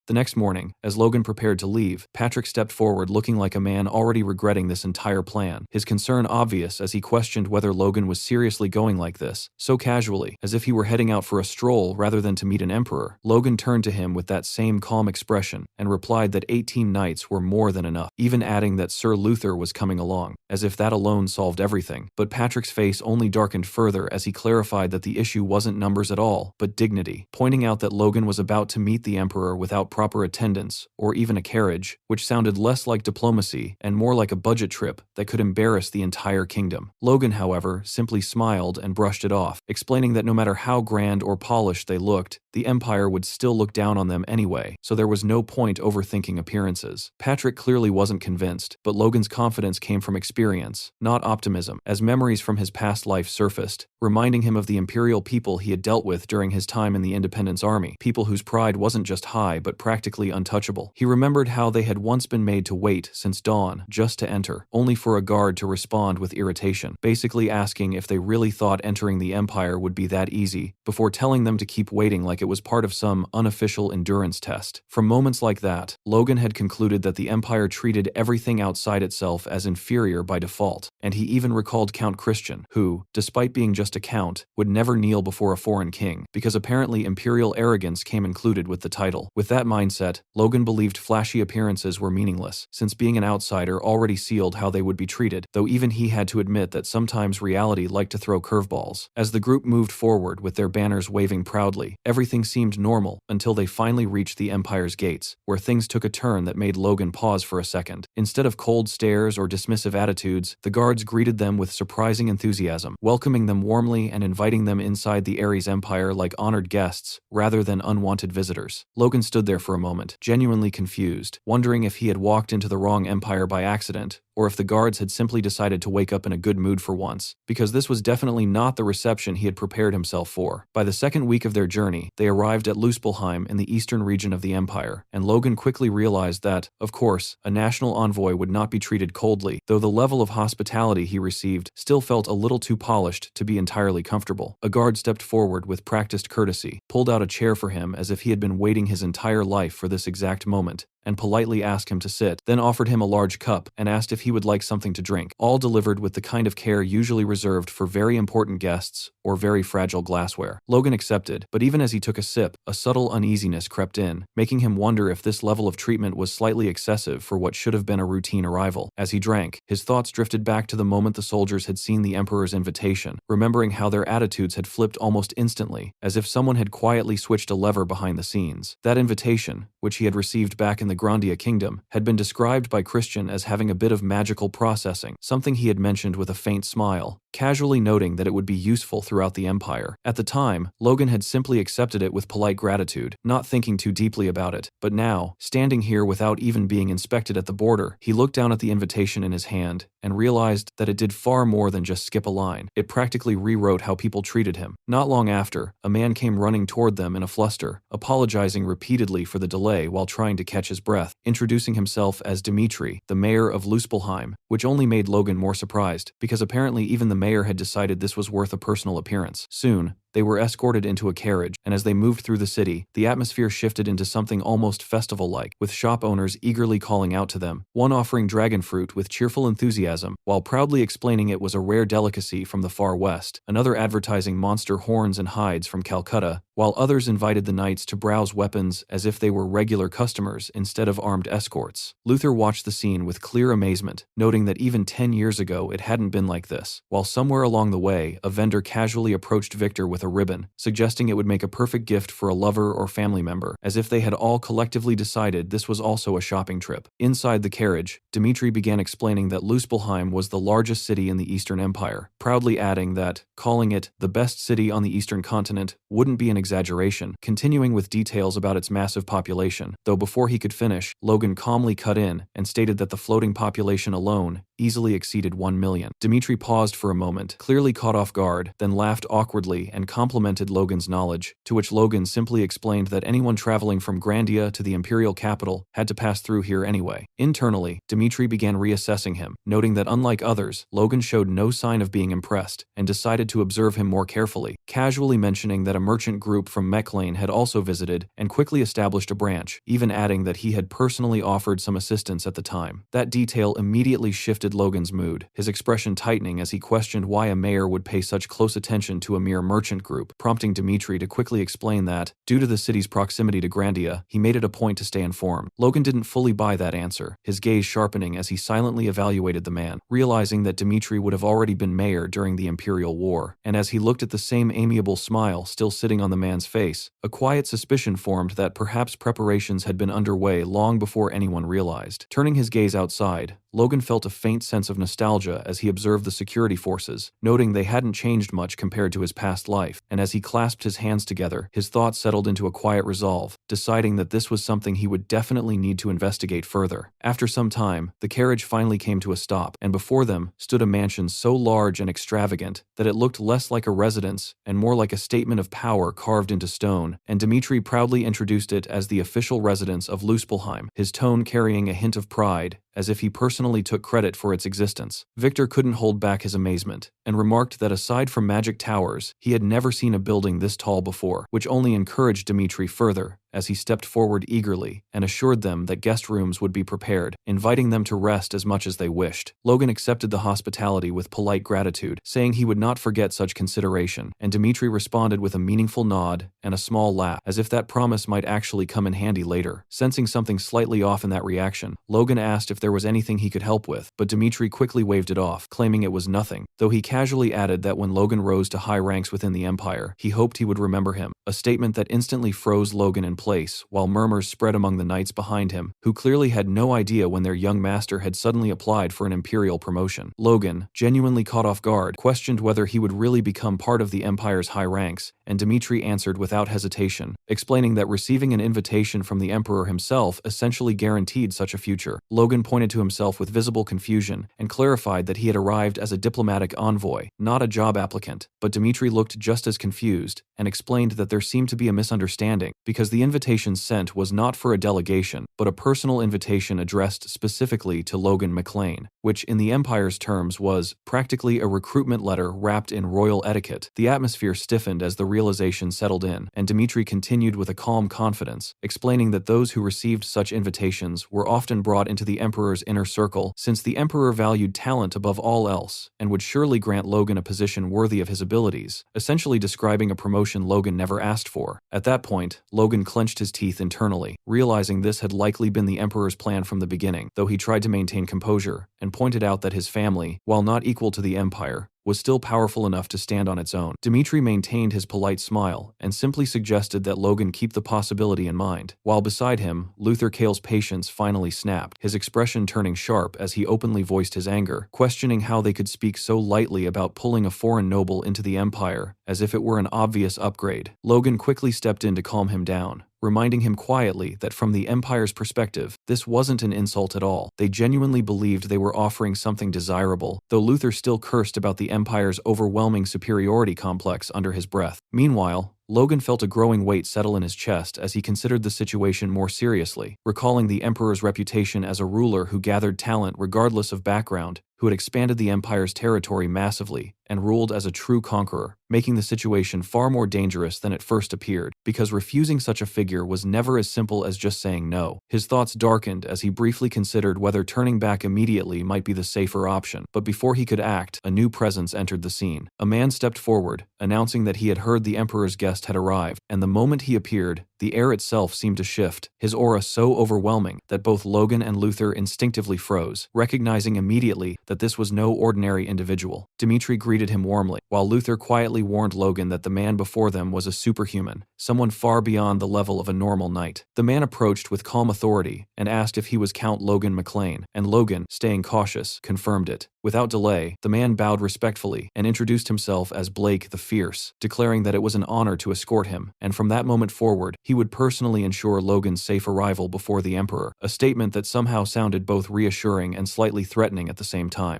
The next morning, as Logan prepared to leave, Patrick stepped forward looking like a man already regretting this entire plan, his concern obvious as he questioned whether Logan was seriously going like this, so casually, as if he were heading out for a stroll rather than to meet an emperor. Logan turned to him with that same calm expression and replied that 18 knights were more than enough, even adding that Sir Luther was coming along, as if that alone solved everything. But Patrick's face only darkened further as he clarified that the issue wasn't numbers at all, but dignity, pointing out that Logan was about to meet the emperor without proper attendance, or even a carriage, which sounded less like diplomacy and more like a budget trip that could embarrass the entire kingdom. Logan, however, simply smiled and brushed it off, explaining that no matter how grand or polished they looked, the empire would still look down on them anyway, so there was no point overthinking appearances. Patrick clearly wasn't convinced, but Logan's confidence came from experience, not optimism, as memories from his past life surfaced, reminding him of the imperial people he had dealt with during his time in the Independence Army, people whose pride wasn't just high but practically untouchable. He remembered how they had once been made to wait since dawn just to enter, only for a guard to respond with irritation, basically asking if they really thought entering the empire would be that easy, before telling them to keep waiting like it was part of some unofficial endurance test. From moments like that, Logan had concluded that the empire treated everything outside itself as inferior by default, and he even recalled Count Christian, who, despite being just a count, would never kneel before a foreign king, because apparently imperial arrogance came included with the title. With that mindset, Logan believed flashy appearances were meaningless, since being an outsider already sealed how they would be treated, though even he had to admit that sometimes reality liked to throw curveballs. As the group moved forward with their banners waving proudly, everything seemed normal until they finally reached the empire's gates, where things took a turn that made Logan pause for a second. Instead of cold stares or dismissive attitudes, the guards greeted them with surprising enthusiasm, welcoming them warmly and inviting them inside the Ares Empire like honored guests, rather than unwanted visitors. Logan stood there for a moment, genuinely confused, wondering if he had walked into the wrong empire by accident, or if the guards had simply decided to wake up in a good mood for once, because this was definitely not the reception he had prepared himself for. By the second week of their journey, they arrived at Luspelheim in the eastern region of the empire, and Logan quickly realized that, of course, a national envoy would not be treated coldly, though the level of hospitality he received still felt a little too polished to be entirely comfortable. A guard stepped forward with practiced courtesy, pulled out a chair for him as if he had been waiting his entire life for this exact moment, and politely asked him to sit, then offered him a large cup and asked if he would like something to drink, all delivered with the kind of care usually reserved for very important guests or very fragile glassware. Logan accepted, but even as he took a sip, a subtle uneasiness crept in, making him wonder if this level of treatment was slightly excessive for what should have been a routine arrival. As he drank, his thoughts drifted back to the moment the soldiers had seen the emperor's invitation, remembering how their attitudes had flipped almost instantly, as if someone had quietly switched a lever behind the scenes. That invitation, which he had received back in the Grandia kingdom, had been described by Christian as having a bit of magical processing, something he had mentioned with a faint smile, casually noting that it would be useful throughout the empire. At the time, Logan had simply accepted it with polite gratitude, not thinking too deeply about it, but now, standing here without even being inspected at the border, he looked down at the invitation in his hand and realized that it did far more than just skip a line. It practically rewrote how people treated him. Not long after, a man came running toward them in a fluster, apologizing repeatedly for the delay while trying to catch his breath, introducing himself as Dmitri, the mayor of Luspelheim, which only made Logan more surprised, because apparently even the mayor had decided this was worth a personal appearance. Soon, they were escorted into a carriage, and as they moved through the city, the atmosphere shifted into something almost festival-like, with shop owners eagerly calling out to them, one offering dragon fruit with cheerful enthusiasm, while proudly explaining it was a rare delicacy from the far west, another advertising monster horns and hides from Calcutta, while others invited the knights to browse weapons as if they were regular customers instead of armed escorts. Luther watched the scene with clear amazement, noting that even 10 years ago it hadn't been like this, while somewhere along the way, a vendor casually approached Victor with a ribbon, suggesting it would make a perfect gift for a lover or family member, as if they had all collectively decided this was also a shopping trip. Inside the carriage, Dmitri began explaining that Luspelheim was the largest city in the Eastern Empire, proudly adding that, calling it the best city on the Eastern continent wouldn't be an exaggeration, continuing with details about its massive population, though before he could finish, Logan calmly cut in and stated that the floating population alone, easily exceeded 1 million. Dmitri paused for a moment, clearly caught off guard, then laughed awkwardly and complimented Logan's knowledge, to which Logan simply explained that anyone traveling from Grandia to the imperial capital had to pass through here anyway. Internally, Dmitri began reassessing him, noting that unlike others, Logan showed no sign of being impressed, and decided to observe him more carefully, casually mentioning that a merchant group from Mechlane had also visited and quickly established a branch, even adding that he had personally offered some assistance at the time. That detail immediately shifted Logan's mood, his expression tightening as he questioned why a mayor would pay such close attention to a mere merchant group, prompting Dmitri to quickly explain that, due to the city's proximity to Grandia, he made it a point to stay informed. Logan didn't fully buy that answer, his gaze sharpening as he silently evaluated the man, realizing that Dmitri would have already been mayor during the Imperial War, and as he looked at the same amiable smile still sitting on the man's face, a quiet suspicion formed that perhaps preparations had been underway long before anyone realized. Turning his gaze outside, Logan felt a faint sense of nostalgia as he observed the security forces, noting they hadn't changed much compared to his past life, and as he clasped his hands together, his thoughts settled into a quiet resolve, deciding that this was something he would definitely need to investigate further. After some time, the carriage finally came to a stop, and before them stood a mansion so large and extravagant that it looked less like a residence and more like a statement of power carved into stone, and Dmitri proudly introduced it as the official residence of Luspelheim, his tone carrying a hint of pride, as if he personally took credit for its existence. Victor couldn't hold back his amazement, and remarked that aside from magic towers, he had never seen a building this tall before, which only encouraged Dmitri further, as he stepped forward eagerly and assured them that guest rooms would be prepared, inviting them to rest as much as they wished. Logan accepted the hospitality with polite gratitude, saying he would not forget such consideration, and Dmitri responded with a meaningful nod and a small laugh, as if that promise might actually come in handy later. Sensing something slightly off in that reaction, Logan asked if there was anything he could help with, but Dmitri quickly waved it off, claiming it was nothing, though he casually added that when Logan rose to high ranks within the Empire, he hoped he would remember him, a statement that instantly froze Logan in place, while murmurs spread among the knights behind him, who clearly had no idea when their young master had suddenly applied for an imperial promotion. Logan, genuinely caught off guard, questioned whether he would really become part of the Empire's high ranks, and Dmitri answered without hesitation, explaining that receiving an invitation from the Emperor himself essentially guaranteed such a future. Logan pointed to himself with visible confusion and clarified that he had arrived as a diplomatic envoy, not a job applicant, but Dmitri looked just as confused and explained that there seemed to be a misunderstanding, because the invitation sent was not for a delegation, but a personal invitation addressed specifically to Logan Mechlane, which in the Empire's terms was practically a recruitment letter wrapped in royal etiquette. The atmosphere stiffened as the realization settled in, and Dmitri continued with a calm confidence, explaining that those who received such invitations were often brought into the Emperor's inner circle, since the Emperor valued talent above all else, and would surely grant Logan a position worthy of his abilities, essentially describing a promotion Logan never asked for. At that point, Logan clenched his teeth internally, realizing this had likely been the Emperor's plan from the beginning, though he tried to maintain composure, and pointed out that his family, while not equal to the Empire, was still powerful enough to stand on its own. Dmitri maintained his polite smile and simply suggested that Logan keep the possibility in mind. While beside him, Luther Kale's patience finally snapped, his expression turning sharp as he openly voiced his anger, questioning how they could speak so lightly about pulling a foreign noble into the Empire, as if it were an obvious upgrade. Logan quickly stepped in to calm him down, reminding him quietly that from the Empire's perspective, this wasn't an insult at all. They genuinely believed they were offering something desirable, though Luther still cursed about the Empire's overwhelming superiority complex under his breath. Meanwhile, Logan felt a growing weight settle in his chest as he considered the situation more seriously, recalling the Emperor's reputation as a ruler who gathered talent regardless of background, who had expanded the Empire's territory massively and ruled as a true conqueror, making the situation far more dangerous than it first appeared, because refusing such a figure was never as simple as just saying no. His thoughts darkened as he briefly considered whether turning back immediately might be the safer option, but before he could act, a new presence entered the scene. A man stepped forward, announcing that he had heard the Emperor's guest had arrived, and the moment he appeared, the air itself seemed to shift, his aura so overwhelming that both Logan and Luther instinctively froze, recognizing immediately that this was no ordinary individual. Dmitri greeted him warmly, while Luther quietly warned Logan that the man before them was a superhuman, someone far beyond the level of a normal knight. The man approached with calm authority and asked if he was Count Logan Mechlane, and Logan, staying cautious, confirmed it. Without delay, the man bowed respectfully and introduced himself as Blake the Fierce, declaring that it was an honor to escort him, and from that moment forward, he would personally ensure Logan's safe arrival before the Emperor, a statement that somehow sounded both reassuring and slightly threatening at the same time.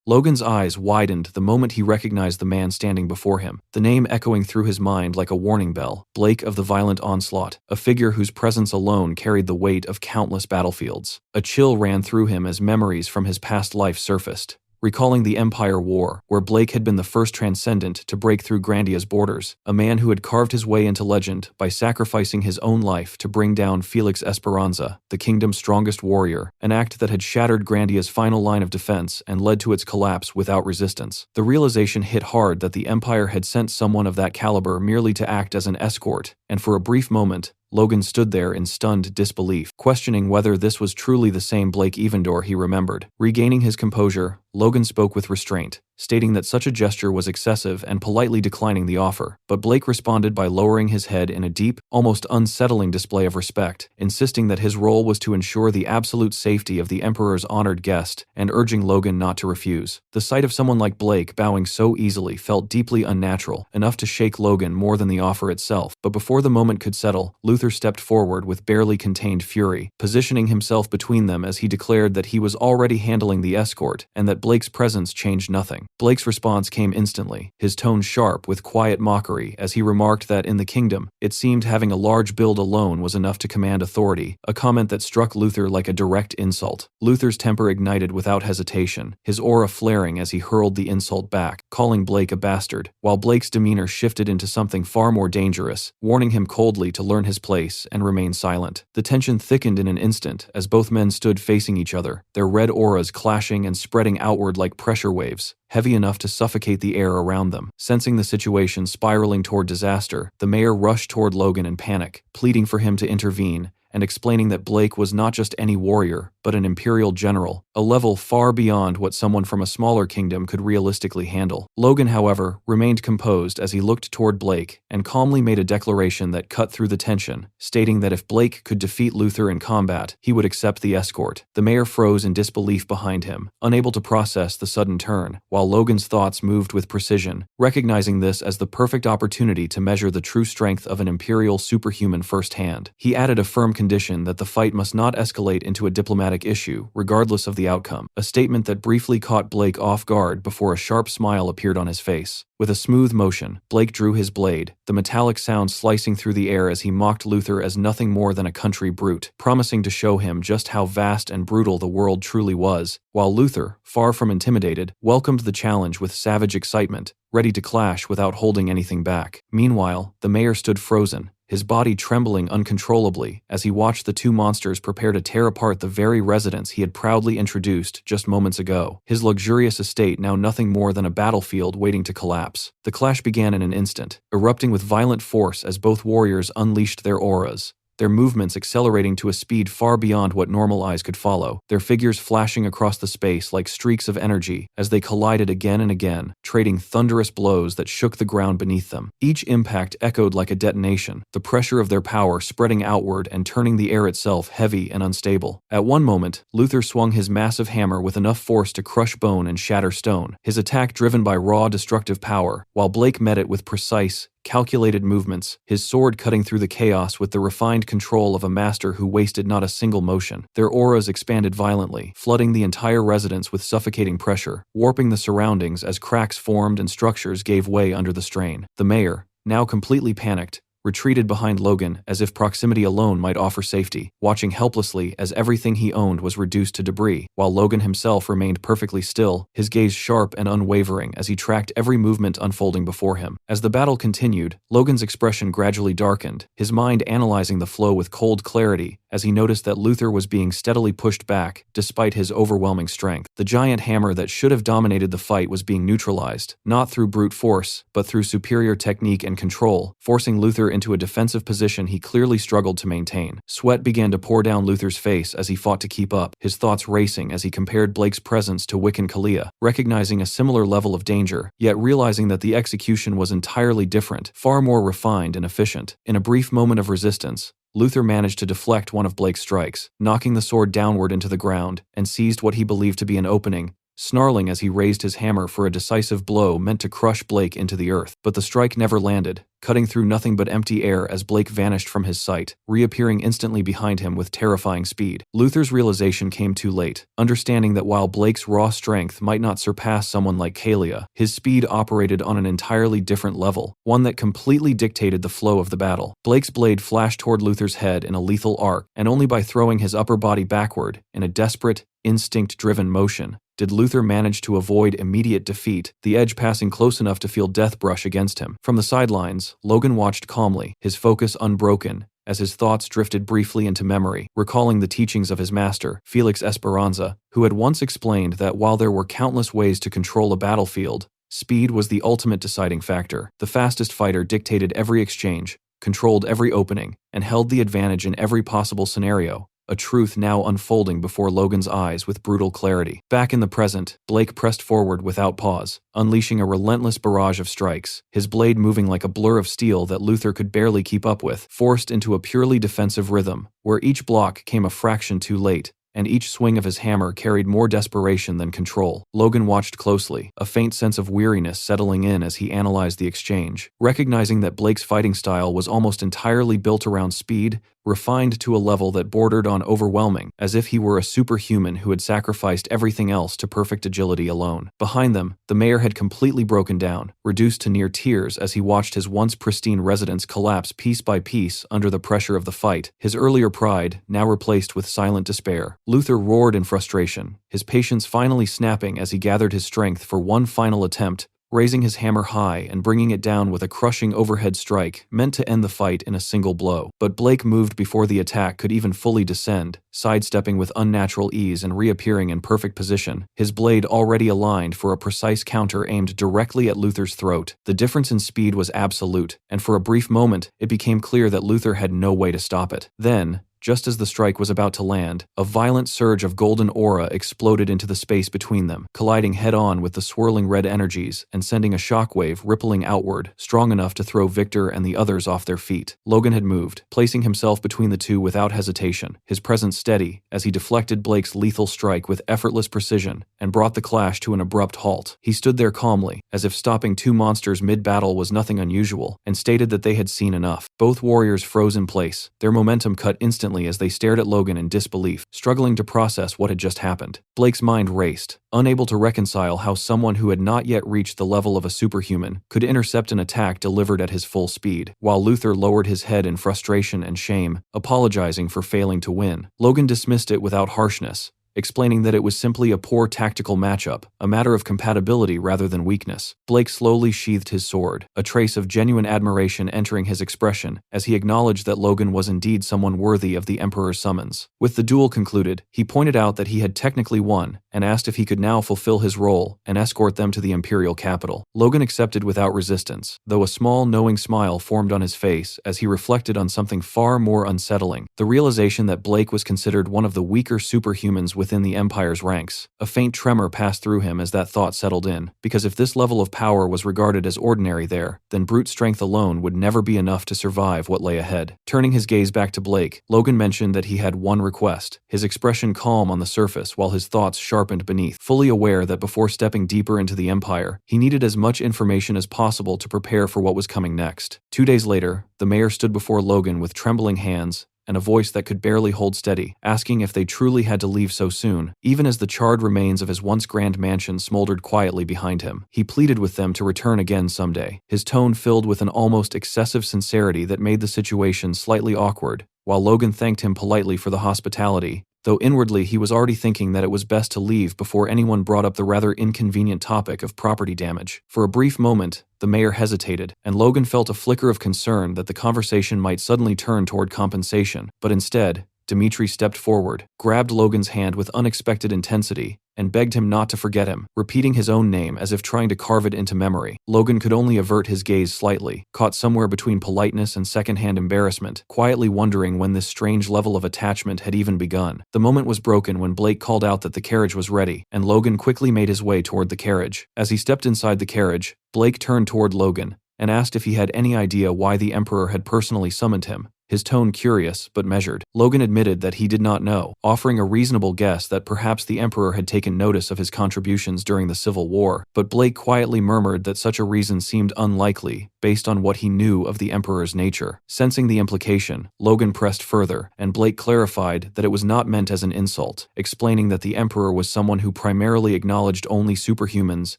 Logan's eyes widened the moment he recognized the man standing before him, the name echoing through his mind like a warning bell, Blake of the Violent Onslaught, a figure whose presence alone carried the weight of countless battlefields. A chill ran through him as memories from his past life surfaced, recalling the Empire War, where Blake had been the first transcendent to break through Grandia's borders, a man who had carved his way into legend by sacrificing his own life to bring down Felix Esperanza, the kingdom's strongest warrior, an act that had shattered Grandia's final line of defense and led to its collapse without resistance. The realization hit hard that the Empire had sent someone of that caliber merely to act as an escort, and for a brief moment, Logan stood there in stunned disbelief, questioning whether this was truly the same Blake Evendor he remembered. Regaining his composure, Logan spoke with restraint, stating that such a gesture was excessive and politely declining the offer, but Blake responded by lowering his head in a deep, almost unsettling display of respect, insisting that his role was to ensure the absolute safety of the Emperor's honored guest and urging Logan not to refuse. The sight of someone like Blake bowing so easily felt deeply unnatural, enough to shake Logan more than the offer itself, but before the moment could settle, Luther stepped forward with barely contained fury, positioning himself between them as he declared that he was already handling the escort and that Blake's presence changed nothing. Blake's response came instantly, his tone sharp with quiet mockery as he remarked that in the kingdom, it seemed having a large build alone was enough to command authority, a comment that struck Luther like a direct insult. Luther's temper ignited without hesitation, his aura flaring as he hurled the insult back, calling Blake a bastard, while Blake's demeanor shifted into something far more dangerous, warning him coldly to learn his place and remain silent. The tension thickened in an instant as both men stood facing each other, their red auras clashing and spreading outward like pressure waves, heavy enough to suffocate the air around them. Sensing the situation spiraling toward disaster, the mayor rushed toward Logan in panic, pleading for him to intervene and explaining that Blake was not just any warrior, but an imperial general, a level far beyond what someone from a smaller kingdom could realistically handle. Logan, however, remained composed as he looked toward Blake and calmly made a declaration that cut through the tension, stating that if Blake could defeat Luther in combat, he would accept the escort. The mayor froze in disbelief behind him, unable to process the sudden turn, while Logan's thoughts moved with precision, recognizing this as the perfect opportunity to measure the true strength of an imperial superhuman firsthand. He added a firm condition that the fight must not escalate into a diplomatic issue, regardless of the outcome, a statement that briefly caught Blake off guard before a sharp smile appeared on his face. With a smooth motion, Blake drew his blade, the metallic sound slicing through the air as he mocked Luther as nothing more than a country brute, promising to show him just how vast and brutal the world truly was, while Luther, far from intimidated, welcomed the challenge with savage excitement, ready to clash without holding anything back. Meanwhile, the mayor stood frozen, his body trembling uncontrollably as he watched the two monsters prepare to tear apart the very residence he had proudly introduced just moments ago, his luxurious estate now nothing more than a battlefield waiting to collapse. The clash began in an instant, erupting with violent force as both warriors unleashed their auras, their movements accelerating to a speed far beyond what normal eyes could follow, their figures flashing across the space like streaks of energy as they collided again and again, trading thunderous blows that shook the ground beneath them. Each impact echoed like a detonation, the pressure of their power spreading outward and turning the air itself heavy and unstable. At one moment, Luther swung his massive hammer with enough force to crush bone and shatter stone, his attack driven by raw destructive power, while Blake met it with precise, calculated movements, his sword cutting through the chaos with the refined control of a master who wasted not a single motion. Their auras expanded violently, flooding the entire residence with suffocating pressure, warping the surroundings as cracks formed and structures gave way under the strain. The mayor, now completely panicked, retreated behind Logan as if proximity alone might offer safety, watching helplessly as everything he owned was reduced to debris, while Logan himself remained perfectly still, his gaze sharp and unwavering as he tracked every movement unfolding before him. As the battle continued, Logan's expression gradually darkened, his mind analyzing the flow with cold clarity as he noticed that Luther was being steadily pushed back, despite his overwhelming strength. The giant hammer that should have dominated the fight was being neutralized, not through brute force, but through superior technique and control, forcing Luther into a defensive position he clearly struggled to maintain. Sweat began to pour down Luther's face as he fought to keep up, his thoughts racing as he compared Blake's presence to Wiccan Kalia, recognizing a similar level of danger, yet realizing that the execution was entirely different, far more refined and efficient. In a brief moment of resistance, Luther managed to deflect one of Blake's strikes, knocking the sword downward into the ground, and seized what he believed to be an opening, snarling as he raised his hammer for a decisive blow meant to crush Blake into the earth. But the strike never landed, cutting through nothing but empty air as Blake vanished from his sight, reappearing instantly behind him with terrifying speed. Luther's realization came too late, understanding that while Blake's raw strength might not surpass someone like Kalia, his speed operated on an entirely different level, one that completely dictated the flow of the battle. Blake's blade flashed toward Luther's head in a lethal arc, and only by throwing his upper body backward, in a desperate, instinct-driven motion, did Luther manage to avoid immediate defeat, the edge passing close enough to feel death brush against him. From the sidelines, Logan watched calmly, his focus unbroken, as his thoughts drifted briefly into memory, recalling the teachings of his master, Felix Esperanza, who had once explained that while there were countless ways to control a battlefield, speed was the ultimate deciding factor. The fastest fighter dictated every exchange, controlled every opening, and held the advantage in every possible scenario. A truth now unfolding before Logan's eyes with brutal clarity. Back in the present, Blake pressed forward without pause, unleashing a relentless barrage of strikes, his blade moving like a blur of steel that Luther could barely keep up with, forced into a purely defensive rhythm, where each block came a fraction too late, and each swing of his hammer carried more desperation than control. Logan watched closely, a faint sense of weariness settling in as he analyzed the exchange, recognizing that Blake's fighting style was almost entirely built around speed, refined to a level that bordered on overwhelming, as if he were a superhuman who had sacrificed everything else to perfect agility alone. Behind them, the mayor had completely broken down, reduced to near tears as he watched his once pristine residence collapse piece by piece under the pressure of the fight, his earlier pride now replaced with silent despair. Luther roared in frustration, his patience finally snapping as he gathered his strength for one final attempt, raising his hammer high and bringing it down with a crushing overhead strike meant to end the fight in a single blow. But Blake moved before the attack could even fully descend, sidestepping with unnatural ease and reappearing in perfect position, his blade already aligned for a precise counter aimed directly at Luther's throat. The difference in speed was absolute, and for a brief moment, it became clear that Luther had no way to stop it. Then, just as the strike was about to land, a violent surge of golden aura exploded into the space between them, colliding head-on with the swirling red energies and sending a shockwave rippling outward, strong enough to throw Victor and the others off their feet. Logan had moved, placing himself between the two without hesitation, his presence steady as he deflected Blake's lethal strike with effortless precision and brought the clash to an abrupt halt. He stood there calmly, as if stopping two monsters mid-battle was nothing unusual, and stated that they had seen enough. Both warriors froze in place, their momentum cut instantly as they stared at Logan in disbelief, struggling to process what had just happened. Blake's mind raced, unable to reconcile how someone who had not yet reached the level of a superhuman could intercept an attack delivered at his full speed, while Luther lowered his head in frustration and shame, apologizing for failing to win. Logan dismissed it without harshness, explaining that it was simply a poor tactical matchup, a matter of compatibility rather than weakness. Blake slowly sheathed his sword, a trace of genuine admiration entering his expression as he acknowledged that Logan was indeed someone worthy of the Emperor's summons. With the duel concluded, he pointed out that he had technically won and asked if he could now fulfill his role and escort them to the imperial capital. Logan accepted without resistance, though a small knowing smile formed on his face as he reflected on something far more unsettling, the realization that Blake was considered one of the weaker superhumans within the Empire's ranks. A faint tremor passed through him as that thought settled in, because if this level of power was regarded as ordinary there, then brute strength alone would never be enough to survive what lay ahead. Turning his gaze back to Blake, Logan mentioned that he had one request, his expression calm on the surface while his thoughts sharpened beneath, fully aware that before stepping deeper into the Empire, he needed as much information as possible to prepare for what was coming next. 2 days later, the mayor stood before Logan with trembling hands and a voice that could barely hold steady, asking if they truly had to leave so soon, even as the charred remains of his once grand mansion smoldered quietly behind him. He pleaded with them to return again someday, his tone filled with an almost excessive sincerity that made the situation slightly awkward, while Logan thanked him politely for the hospitality, though inwardly he was already thinking that it was best to leave before anyone brought up the rather inconvenient topic of property damage. For a brief moment, the mayor hesitated, and Logan felt a flicker of concern that the conversation might suddenly turn toward compensation, but instead, Dmitri stepped forward, grabbed Logan's hand with unexpected intensity, and begged him not to forget him, repeating his own name as if trying to carve it into memory. Logan could only avert his gaze slightly, caught somewhere between politeness and secondhand embarrassment, quietly wondering when this strange level of attachment had even begun. The moment was broken when Blake called out that the carriage was ready, and Logan quickly made his way toward the carriage. As he stepped inside the carriage, Blake turned toward Logan and asked if he had any idea why the Emperor had personally summoned him. his tone curious but measured. Logan admitted that he did not know, offering a reasonable guess that perhaps the Emperor had taken notice of his contributions during the Civil War, but Blake quietly murmured that such a reason seemed unlikely based on what he knew of the Emperor's nature. Sensing the implication, Logan pressed further, and Blake clarified that it was not meant as an insult, explaining that the Emperor was someone who primarily acknowledged only superhumans,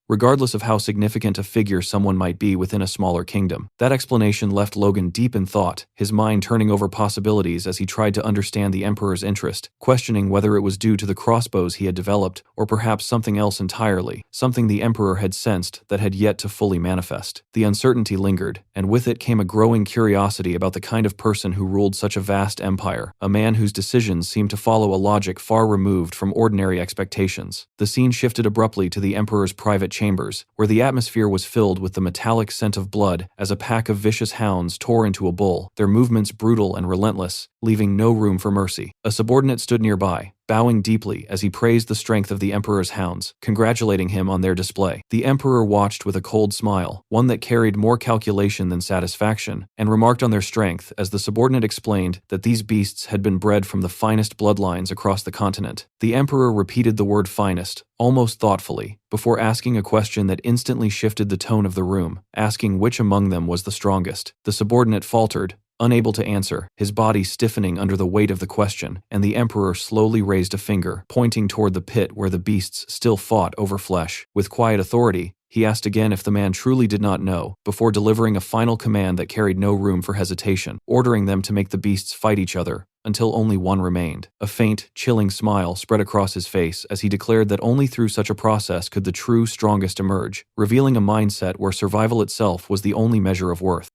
regardless of how significant a figure someone might be within a smaller kingdom. That explanation left Logan deep in thought, his mind turning over possibilities as he tried to understand the Emperor's interest, questioning whether it was due to the crossbows he had developed, or perhaps something else entirely, something the Emperor had sensed that had yet to fully manifest. The uncertainty lingered, and with it came a growing curiosity about the kind of person who ruled such a vast empire, a man whose decisions seemed to follow a logic far removed from ordinary expectations. The scene shifted abruptly to the Emperor's private chambers, where the atmosphere was filled with the metallic scent of blood as a pack of vicious hounds tore into a bull, their movements brutal and relentless, leaving no room for mercy. A subordinate stood nearby, bowing deeply as he praised the strength of the Emperor's hounds, congratulating him on their display. The Emperor watched with a cold smile, one that carried more calculation than satisfaction, and remarked on their strength as the subordinate explained that these beasts had been bred from the finest bloodlines across the continent. The Emperor repeated the word finest, almost thoughtfully, before asking a question that instantly shifted the tone of the room, asking which among them was the strongest. The subordinate faltered, unable to answer, his body stiffening under the weight of the question, and the Emperor slowly raised a finger, pointing toward the pit where the beasts still fought over flesh. With quiet authority, he asked again if the man truly did not know, before delivering a final command that carried no room for hesitation, ordering them to make the beasts fight each other, until only one remained. A faint, chilling smile spread across his face as he declared that only through such a process could the true strongest emerge, revealing a mindset where survival itself was the only measure of worth.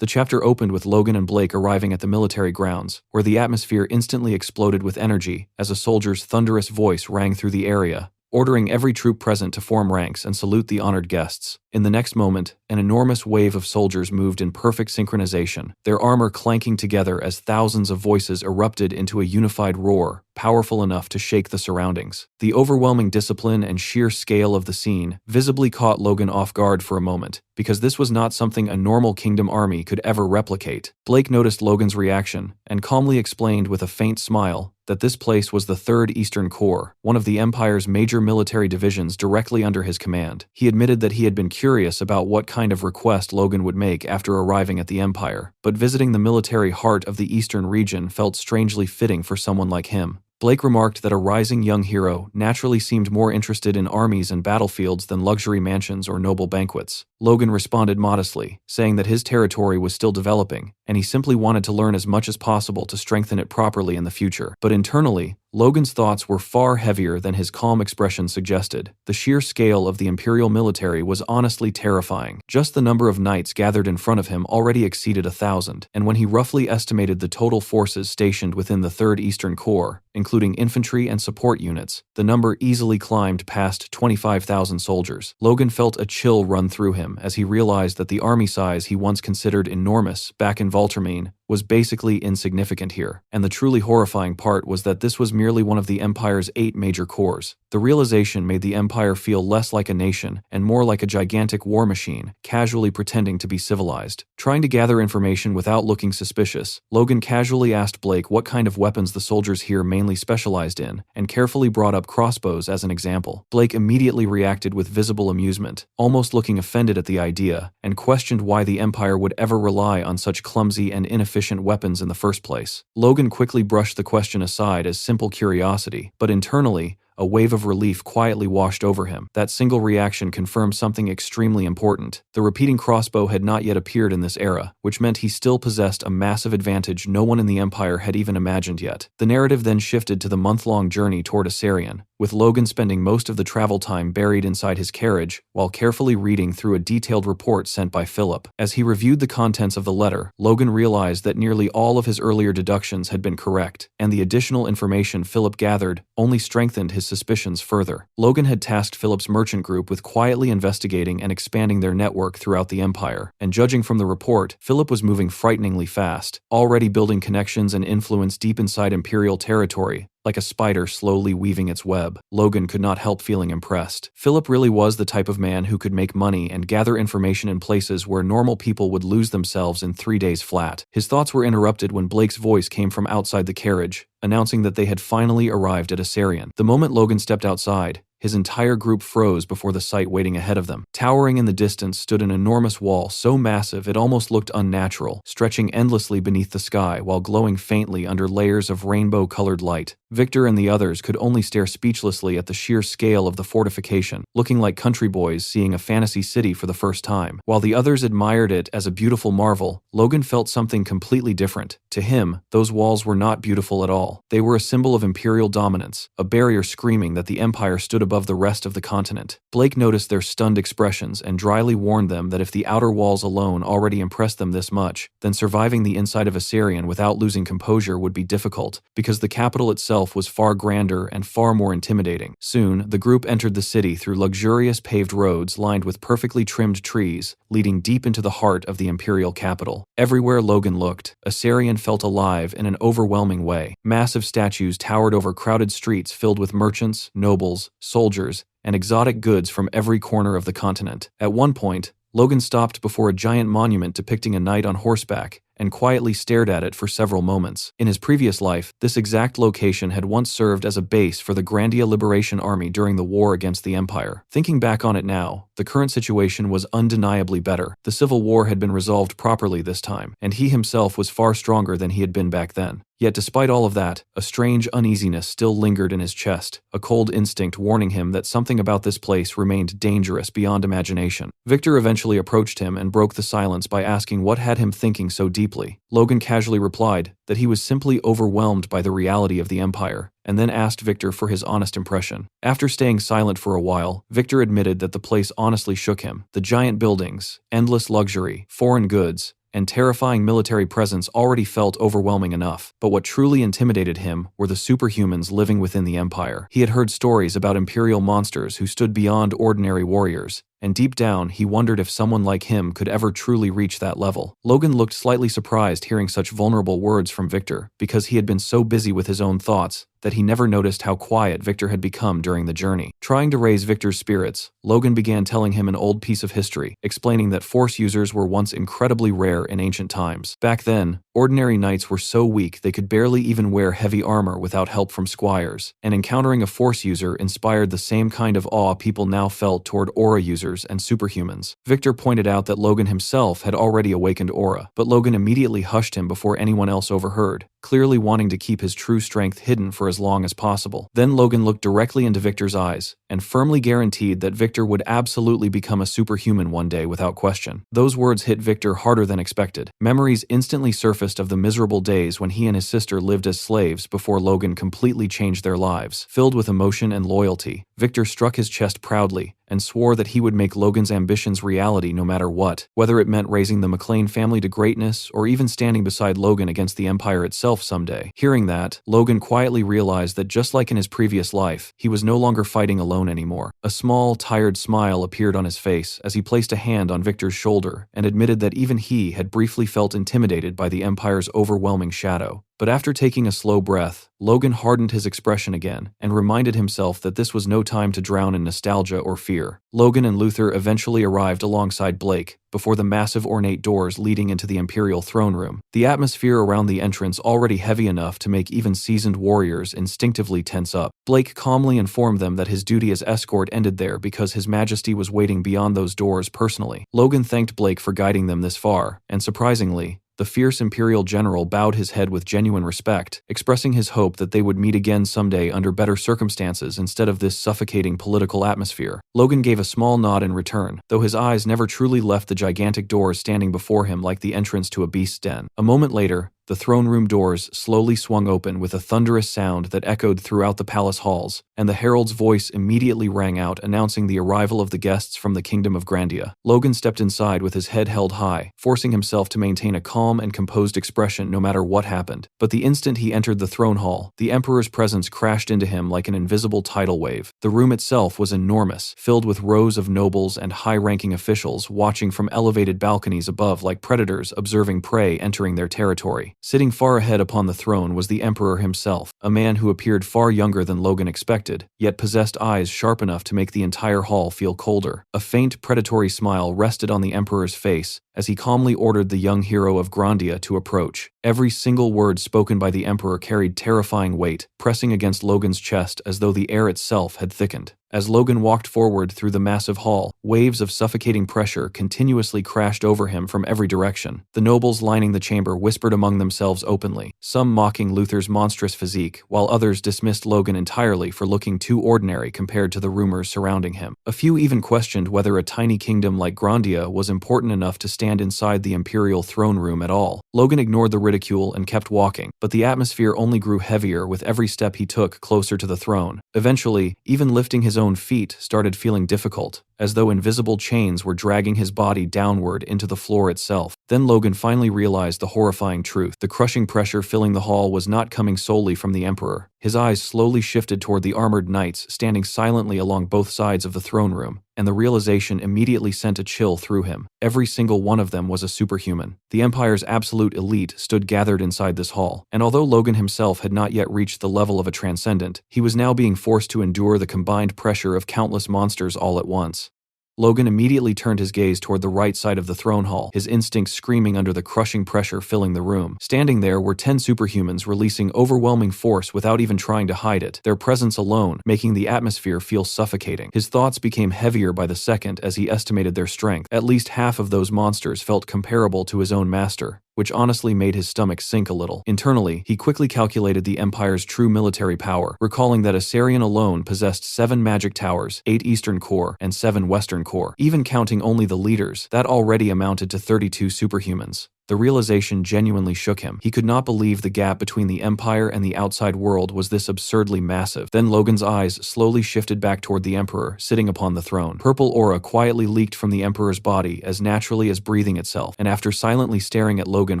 The chapter opened with Logan and Blake arriving at the military grounds, where the atmosphere instantly exploded with energy as a soldier's thunderous voice rang through the area, ordering every troop present to form ranks and salute the honored guests. In the next moment, an enormous wave of soldiers moved in perfect synchronization, their armor clanking together as thousands of voices erupted into a unified roar, powerful enough to shake the surroundings. The overwhelming discipline and sheer scale of the scene visibly caught Logan off guard for a moment, because this was not something a normal kingdom army could ever replicate. Blake noticed Logan's reaction, and calmly explained with a faint smile that this place was the 3rd Eastern Corps, one of the Empire's major military divisions directly under his command. He admitted that he had been curious about what kind of request Logan would make after arriving at the Empire, but visiting the military heart of the Eastern region felt strangely fitting for someone like him. Blake remarked that a rising young hero naturally seemed more interested in armies and battlefields than luxury mansions or noble banquets. Logan responded modestly, saying that his territory was still developing, and he simply wanted to learn as much as possible to strengthen it properly in the future. But internally, Logan's thoughts were far heavier than his calm expression suggested. The sheer scale of the Imperial military was honestly terrifying. Just the number of knights gathered in front of him already exceeded 1,000, and when he roughly estimated the total forces stationed within the 3rd Eastern Corps, including infantry and support units, the number easily climbed past 25,000 soldiers. Logan felt a chill run through him as he realized that the army size he once considered enormous back in Valtermine was basically insignificant here, and the truly horrifying part was that this was merely one of the Empire's 8 major corps. The realization made the Empire feel less like a nation and more like a gigantic war machine, casually pretending to be civilized. Trying to gather information without looking suspicious, Logan casually asked Blake what kind of weapons the soldiers here mainly specialized in, and carefully brought up crossbows as an example. Blake immediately reacted with visible amusement, almost looking offended at the idea, and questioned why the Empire would ever rely on such clumsy and inefficient weapons in the first place. Logan quickly brushed the question aside as simple curiosity, but internally, a wave of relief quietly washed over him. That single reaction confirmed something extremely important. The repeating crossbow had not yet appeared in this era, which meant he still possessed a massive advantage no one in the Empire had even imagined yet. The narrative then shifted to the month-long journey toward Assyrian, with Logan spending most of the travel time buried inside his carriage while carefully reading through a detailed report sent by Philip. As he reviewed the contents of the letter, Logan realized that nearly all of his earlier deductions had been correct, and the additional information Philip gathered only strengthened his suspicions further. Logan had tasked Philip's merchant group with quietly investigating and expanding their network throughout the Empire, and judging from the report, Philip was moving frighteningly fast, already building connections and influence deep inside Imperial territory like a spider slowly weaving its web. Logan could not help feeling impressed. Philip really was the type of man who could make money and gather information in places where normal people would lose themselves in 3 days flat. His thoughts were interrupted when Blake's voice came from outside the carriage, announcing that they had finally arrived at Asarian. The moment Logan stepped outside, his entire group froze before the sight waiting ahead of them. Towering in the distance stood an enormous wall so massive it almost looked unnatural, stretching endlessly beneath the sky while glowing faintly under layers of rainbow-colored light. Victor and the others could only stare speechlessly at the sheer scale of the fortification, looking like country boys seeing a fantasy city for the first time. While the others admired it as a beautiful marvel, Logan felt something completely different. To him, those walls were not beautiful at all. They were a symbol of imperial dominance, a barrier screaming that the empire stood above the rest of the continent. Blake noticed their stunned expressions and dryly warned them that if the outer walls alone already impressed them this much, then surviving the inside of Asarian without losing composure would be difficult, because the capital itself was far grander and far more intimidating. Soon, the group entered the city through luxurious paved roads lined with perfectly trimmed trees, leading deep into the heart of the imperial capital. Everywhere Logan looked, Asarian felt alive in an overwhelming way. Massive statues towered over crowded streets filled with merchants, nobles, soldiers, and exotic goods from every corner of the continent. At one point, Logan stopped before a giant monument depicting a knight on horseback and quietly stared at it for several moments. In his previous life, this exact location had once served as a base for the Grandia Liberation Army during the war against the Empire. Thinking back on it now, the current situation was undeniably better. The Civil War had been resolved properly this time, and he himself was far stronger than he had been back then. Yet despite all of that, a strange uneasiness still lingered in his chest, a cold instinct warning him that something about this place remained dangerous beyond imagination. Victor eventually approached him and broke the silence by asking what had him thinking so deeply. Logan casually replied that he was simply overwhelmed by the reality of the Empire, and then asked Victor for his honest impression. After staying silent for a while, Victor admitted that the place honestly shook him. The giant buildings, endless luxury, foreign goods, and terrifying military presence already felt overwhelming enough. But what truly intimidated him were the superhumans living within the Empire. He had heard stories about imperial monsters who stood beyond ordinary warriors, and deep down he wondered if someone like him could ever truly reach that level. Logan looked slightly surprised hearing such vulnerable words from Victor, because he had been so busy with his own thoughts that he never noticed how quiet Victor had become during the journey. Trying to raise Victor's spirits, Logan began telling him an old piece of history, explaining that Force users were once incredibly rare in ancient times. Back then, ordinary knights were so weak they could barely even wear heavy armor without help from squires, and encountering a Force user inspired the same kind of awe people now felt toward aura users and superhumans. Victor pointed out that Logan himself had already awakened aura, but Logan immediately hushed him before anyone else overheard, clearly wanting to keep his true strength hidden for as long as possible. Then Logan looked directly into Victor's eyes and firmly guaranteed that Victor would absolutely become a superhuman one day without question. Those words hit Victor harder than expected. Memories instantly surfaced of the miserable days when he and his sister lived as slaves before Logan completely changed their lives. Filled with emotion and loyalty, Victor struck his chest proudly and swore that he would make Logan's ambitions reality no matter what, whether it meant raising the McLean family to greatness or even standing beside Logan against the Empire itself someday. Hearing that, Logan quietly realized that just like in his previous life, he was no longer fighting alone anymore. A small, tired smile appeared on his face as he placed a hand on Victor's shoulder and admitted that even he had briefly felt intimidated by the Empire's overwhelming shadow. But after taking a slow breath, Logan hardened his expression again and reminded himself that this was no time to drown in nostalgia or fear. Logan and Luther eventually arrived alongside Blake before the massive ornate doors leading into the Imperial throne room. The atmosphere around the entrance already heavy enough to make even seasoned warriors instinctively tense up. Blake calmly informed them that his duty as escort ended there because His Majesty was waiting beyond those doors personally. Logan thanked Blake for guiding them this far, and surprisingly, the fierce Imperial general bowed his head with genuine respect, expressing his hope that they would meet again someday under better circumstances instead of this suffocating political atmosphere. Logan gave a small nod in return, though his eyes never truly left the gigantic doors standing before him like the entrance to a beast's den. A moment later, the throne room doors slowly swung open with a thunderous sound that echoed throughout the palace halls, and the herald's voice immediately rang out announcing the arrival of the guests from the Kingdom of Grandia. Logan stepped inside with his head held high, forcing himself to maintain a calm and composed expression no matter what happened. But the instant he entered the throne hall, the Emperor's presence crashed into him like an invisible tidal wave. The room itself was enormous, filled with rows of nobles and high-ranking officials watching from elevated balconies above like predators observing prey entering their territory. Sitting far ahead upon the throne was the Emperor himself, a man who appeared far younger than Logan expected, yet possessed eyes sharp enough to make the entire hall feel colder. A faint, predatory smile rested on the Emperor's face as he calmly ordered the young hero of Grandia to approach. Every single word spoken by the Emperor carried terrifying weight, pressing against Logan's chest as though the air itself had thickened. As Logan walked forward through the massive hall, waves of suffocating pressure continuously crashed over him from every direction. The nobles lining the chamber whispered among themselves openly, some mocking Luther's monstrous physique, while others dismissed Logan entirely for looking too ordinary compared to the rumors surrounding him. A few even questioned whether a tiny kingdom like Grandia was important enough to stand inside the imperial throne room at all. Logan ignored the ridicule and kept walking, but the atmosphere only grew heavier with every step he took closer to the throne. Eventually, even lifting his own feet started feeling difficult, as though invisible chains were dragging his body downward into the floor itself. Then Logan finally realized the horrifying truth. The crushing pressure filling the hall was not coming solely from the Emperor. His eyes slowly shifted toward the armored knights standing silently along both sides of the throne room, and the realization immediately sent a chill through him. Every single one of them was a superhuman. The Empire's absolute elite stood gathered inside this hall, and although Logan himself had not yet reached the level of a transcendent, he was now being forced to endure the combined pressure of countless monsters all at once. Logan immediately turned his gaze toward the right side of the throne hall, his instincts screaming under the crushing pressure filling the room. Standing there were 10 superhumans releasing overwhelming force without even trying to hide it, their presence alone making the atmosphere feel suffocating. His thoughts became heavier by the second as he estimated their strength. At least half of those monsters felt comparable to his own master, which honestly made his stomach sink a little. Internally, he quickly calculated the Empire's true military power, recalling that Asarion alone possessed 7 magic towers, 8 eastern core, and 7 western core. Even counting only the leaders, that already amounted to 32 superhumans. The realization genuinely shook him. He could not believe the gap between the Empire and the outside world was this absurdly massive. Then Logan's eyes slowly shifted back toward the Emperor, sitting upon the throne. Purple aura quietly leaked from the Emperor's body as naturally as breathing itself, and after silently staring at Logan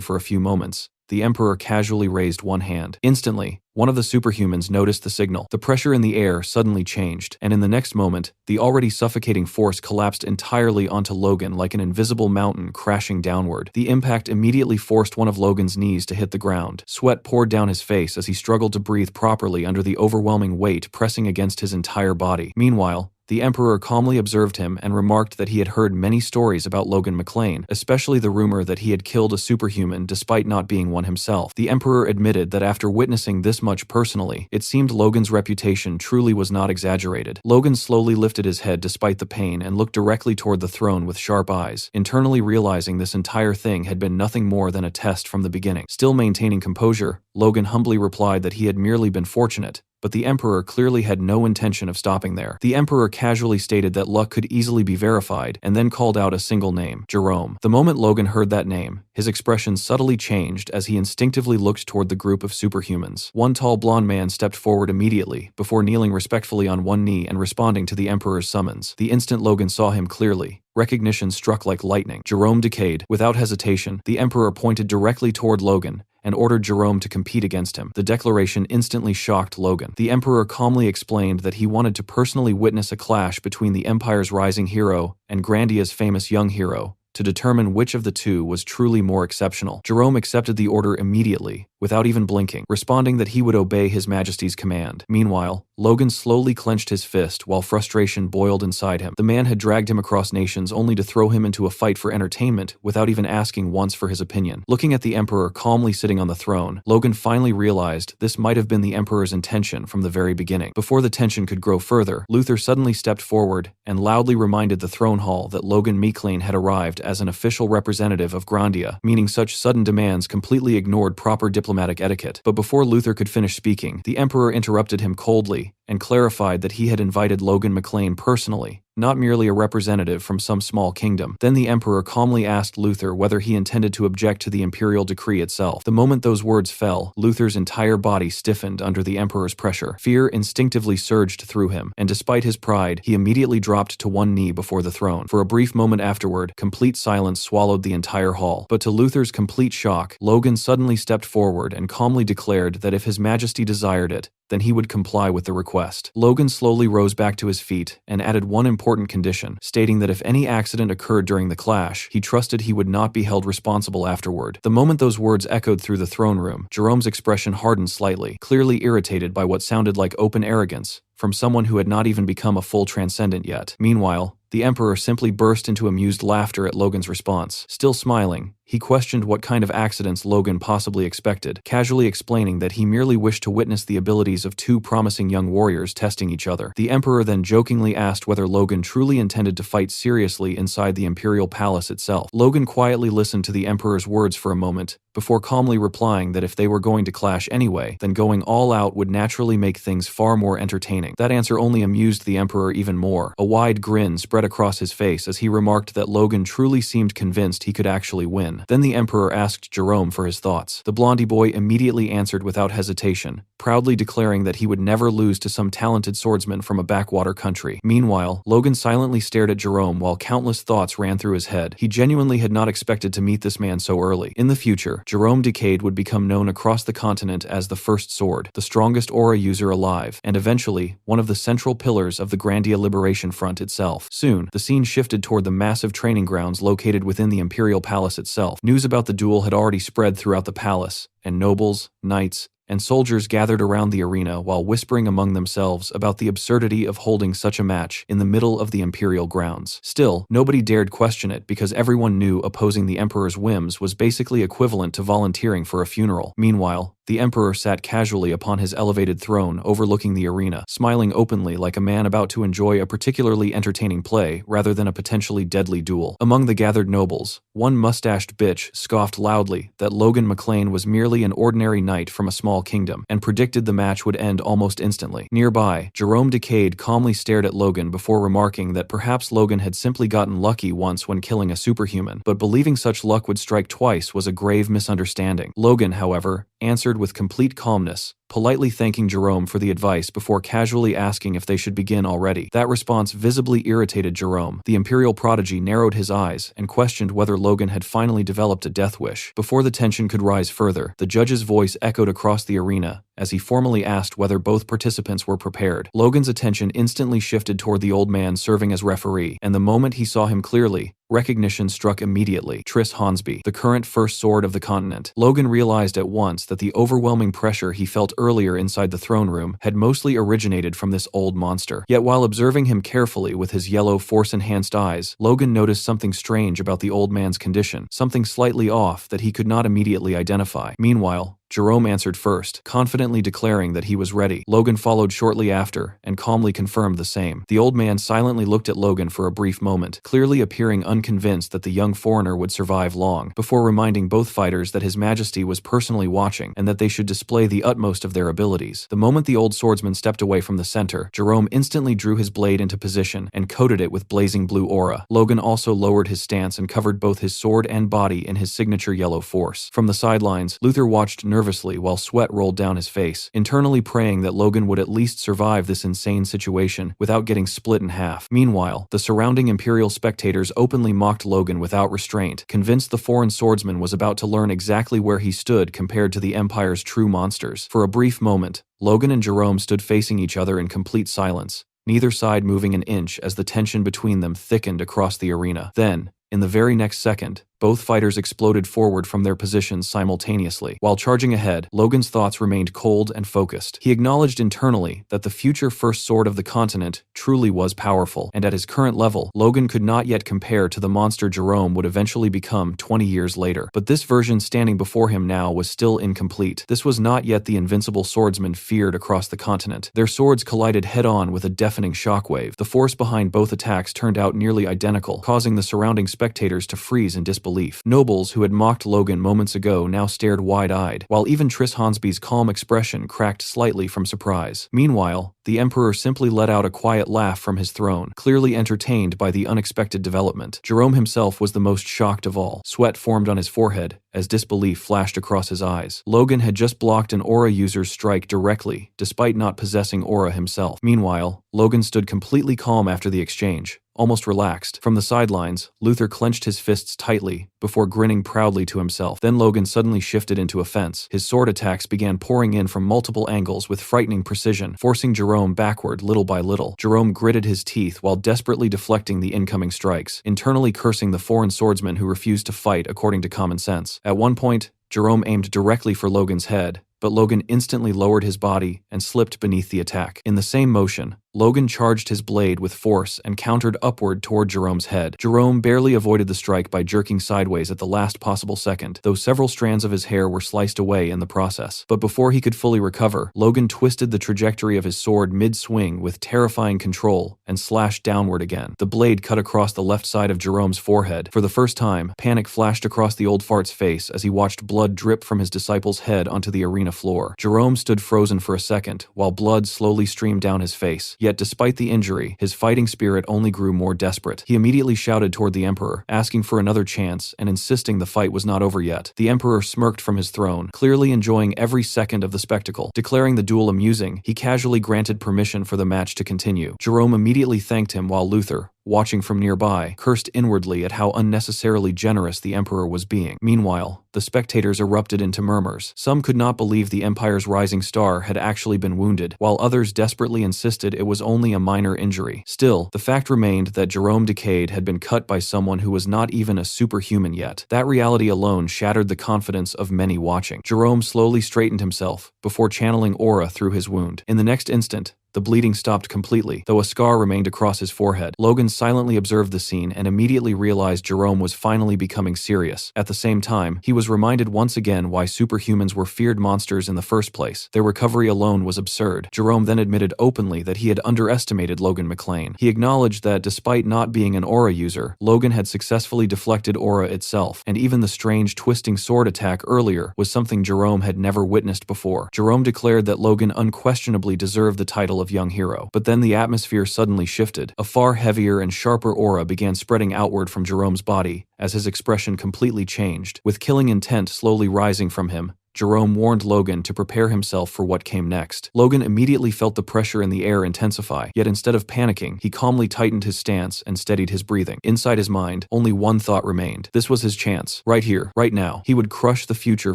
for a few moments, the Emperor casually raised one hand. Instantly, one of the superhumans noticed the signal. The pressure in the air suddenly changed, and in the next moment, the already suffocating force collapsed entirely onto Logan like an invisible mountain crashing downward. The impact immediately forced one of Logan's knees to hit the ground. Sweat poured down his face as he struggled to breathe properly under the overwhelming weight pressing against his entire body. Meanwhile, the Emperor calmly observed him and remarked that he had heard many stories about Logan McLean, especially the rumor that he had killed a superhuman despite not being one himself. The Emperor admitted that after witnessing this much personally, it seemed Logan's reputation truly was not exaggerated. Logan slowly lifted his head despite the pain and looked directly toward the throne with sharp eyes, internally realizing this entire thing had been nothing more than a test from the beginning. Still maintaining composure, Logan humbly replied that he had merely been fortunate, but the Emperor clearly had no intention of stopping there. The Emperor casually stated that luck could easily be verified, and then called out a single name, Jerome. The moment Logan heard that name, his expression subtly changed as he instinctively looked toward the group of superhumans. One tall blonde man stepped forward immediately, before kneeling respectfully on one knee and responding to the Emperor's summons. The instant Logan saw him clearly, recognition struck like lightning. Jerome decayed. Without hesitation, the Emperor pointed directly toward Logan and ordered Jerome to compete against him. The declaration instantly shocked Logan. The Emperor calmly explained that he wanted to personally witness a clash between the Empire's rising hero and Grandia's famous young hero, to determine which of the two was truly more exceptional. Jerome accepted the order immediately, without even blinking, responding that he would obey His Majesty's command. Meanwhile, Logan slowly clenched his fist while frustration boiled inside him. The man had dragged him across nations only to throw him into a fight for entertainment without even asking once for his opinion. Looking at the Emperor calmly sitting on the throne, Logan finally realized this might have been the Emperor's intention from the very beginning. Before the tension could grow further, Luther suddenly stepped forward and loudly reminded the throne hall that Logan McLean had arrived as an official representative of Grandia, meaning such sudden demands completely ignored proper diplomatic etiquette. But before Luther could finish speaking, the Emperor interrupted him coldly and clarified that he had invited Logan McLean personally, not merely a representative from some small kingdom. Then the Emperor calmly asked Luther whether he intended to object to the imperial decree itself. The moment those words fell, Luther's entire body stiffened under the Emperor's pressure. Fear instinctively surged through him, and despite his pride, he immediately dropped to one knee before the throne. For a brief moment afterward, complete silence swallowed the entire hall. But to Luther's complete shock, Logan suddenly stepped forward and calmly declared that if His Majesty desired it, then he would comply with the request. Logan slowly rose back to his feet and added one important condition, stating that if any accident occurred during the clash, he trusted he would not be held responsible afterward. The moment those words echoed through the throne room, Jerome's expression hardened slightly, clearly irritated by what sounded like open arrogance from someone who had not even become a full transcendent yet. Meanwhile, the Emperor simply burst into amused laughter at Logan's response. Still smiling, he questioned what kind of accidents Logan possibly expected, casually explaining that he merely wished to witness the abilities of two promising young warriors testing each other. The Emperor then jokingly asked whether Logan truly intended to fight seriously inside the Imperial Palace itself. Logan quietly listened to the Emperor's words for a moment, before calmly replying that if they were going to clash anyway, then going all out would naturally make things far more entertaining. That answer only amused the Emperor even more. A wide grin spread across his face as he remarked that Logan truly seemed convinced he could actually win. Then the Emperor asked Jerome for his thoughts. The blondie boy immediately answered without hesitation, proudly declaring that he would never lose to some talented swordsman from a backwater country. Meanwhile, Logan silently stared at Jerome while countless thoughts ran through his head. He genuinely had not expected to meet this man so early. In the future, Jerome Decade would become known across the continent as the First Sword, the strongest aura user alive, and eventually, one of the central pillars of the Grandia Liberation Front itself. Soon, the scene shifted toward the massive training grounds located within the Imperial Palace itself. News about the duel had already spread throughout the palace, and nobles, knights, and soldiers gathered around the arena while whispering among themselves about the absurdity of holding such a match in the middle of the imperial grounds. Still, nobody dared question it because everyone knew opposing the Emperor's whims was basically equivalent to volunteering for a funeral. Meanwhile, the Emperor sat casually upon his elevated throne overlooking the arena, smiling openly like a man about to enjoy a particularly entertaining play rather than a potentially deadly duel. Among the gathered nobles, one mustached bitch scoffed loudly that Logan McLean was merely an ordinary knight from a small kingdom and predicted the match would end almost instantly. Nearby, Jerome Decade calmly stared at Logan before remarking that perhaps Logan had simply gotten lucky once when killing a superhuman, but believing such luck would strike twice was a grave misunderstanding. Logan, however, answered with complete calmness, politely thanking Jerome for the advice before casually asking if they should begin already. That response visibly irritated Jerome. The Imperial prodigy narrowed his eyes and questioned whether Logan had finally developed a death wish. Before the tension could rise further, the judge's voice echoed across the arena as he formally asked whether both participants were prepared. Logan's attention instantly shifted toward the old man serving as referee, and the moment he saw him clearly, recognition struck immediately. Triss Hornsby, the current First Sword of the continent. Logan realized at once that the overwhelming pressure he felt earlier inside the throne room had mostly originated from this old monster. Yet while observing him carefully with his yellow Force-enhanced eyes, Logan noticed something strange about the old man's condition, something slightly off that he could not immediately identify. Meanwhile, Jerome answered first, confidently declaring that he was ready. Logan followed shortly after, and calmly confirmed the same. The old man silently looked at Logan for a brief moment, clearly appearing unconvinced that the young foreigner would survive long, before reminding both fighters that His Majesty was personally watching, and that they should display the utmost of their abilities. The moment the old swordsman stepped away from the center, Jerome instantly drew his blade into position, and coated it with blazing blue aura. Logan also lowered his stance and covered both his sword and body in his signature yellow force. From the sidelines, Luther watched nervously while sweat rolled down his face, internally praying that Logan would at least survive this insane situation without getting split in half. Meanwhile, the surrounding Imperial spectators openly mocked Logan without restraint, convinced the foreign swordsman was about to learn exactly where he stood compared to the Empire's true monsters. For a brief moment, Logan and Jerome stood facing each other in complete silence, neither side moving an inch as the tension between them thickened across the arena. Then, in the very next second, both fighters exploded forward from their positions simultaneously. While charging ahead, Logan's thoughts remained cold and focused. He acknowledged internally that the future First Sword of the continent truly was powerful, and at his current level, Logan could not yet compare to the monster Jerome would eventually become 20 years later. But this version standing before him now was still incomplete. This was not yet the invincible swordsman feared across the continent. Their swords collided head-on with a deafening shockwave. The force behind both attacks turned out nearly identical, causing the surrounding spectators to freeze in disbelief. Nobles who had mocked Logan moments ago now stared wide-eyed, while even Triss Hornsby's calm expression cracked slightly from surprise. Meanwhile, the the Emperor simply let out a quiet laugh from his throne, clearly entertained by the unexpected development. Jerome himself was the most shocked of all. Sweat formed on his forehead as disbelief flashed across his eyes. Logan had just blocked an aura user's strike directly, despite not possessing aura himself. Meanwhile, Logan stood completely calm after the exchange, almost relaxed. From the sidelines, Luther clenched his fists tightly, before grinning proudly to himself. Then Logan suddenly shifted into offense. His sword attacks began pouring in from multiple angles with frightening precision, forcing Jerome backward little by little. Jerome gritted his teeth while desperately deflecting the incoming strikes, internally cursing the foreign swordsman who refused to fight according to common sense. At one point, Jerome aimed directly for Logan's head, but Logan instantly lowered his body and slipped beneath the attack. In the same motion, Logan charged his blade with force and countered upward toward Jerome's head. Jerome barely avoided the strike by jerking sideways at the last possible second, though several strands of his hair were sliced away in the process. But before he could fully recover, Logan twisted the trajectory of his sword mid-swing with terrifying control and slashed downward again. The blade cut across the left side of Jerome's forehead. For the first time, panic flashed across the old fart's face as he watched blood drip from his disciple's head onto the arena floor. Jerome stood frozen for a second, while blood slowly streamed down his face. Yet despite the injury, his fighting spirit only grew more desperate. He immediately shouted toward the Emperor, asking for another chance and insisting the fight was not over yet. The Emperor smirked from his throne, clearly enjoying every second of the spectacle. Declaring the duel amusing, he casually granted permission for the match to continue. Jerome immediately thanked him while Luther, watching from nearby, cursed inwardly at how unnecessarily generous the Emperor was being. Meanwhile, the spectators erupted into murmurs. Some could not believe the Empire's rising star had actually been wounded, while others desperately insisted it was only a minor injury. Still, the fact remained that Jerome Decade had been cut by someone who was not even a superhuman yet. That reality alone shattered the confidence of many watching. Jerome slowly straightened himself, before channeling aura through his wound. In the next instant, the bleeding stopped completely, though a scar remained across his forehead. Logan silently observed the scene and immediately realized Jerome was finally becoming serious. At the same time, he was reminded once again why superhumans were feared monsters in the first place. Their recovery alone was absurd. Jerome then admitted openly that he had underestimated Logan McLean. He acknowledged that despite not being an aura user, Logan had successfully deflected aura itself, and even the strange twisting sword attack earlier was something Jerome had never witnessed before. Jerome declared that Logan unquestionably deserved the title of young hero. But then the atmosphere suddenly shifted. A far heavier and sharper aura began spreading outward from Jerome's body as his expression completely changed. With killing intent slowly rising from him, Jerome warned Logan to prepare himself for what came next. Logan immediately felt the pressure in the air intensify, yet instead of panicking, he calmly tightened his stance and steadied his breathing. Inside his mind, only one thought remained. This was his chance. Right here, right now. He would crush the future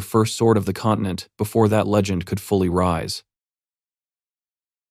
first sword of the continent before that legend could fully rise.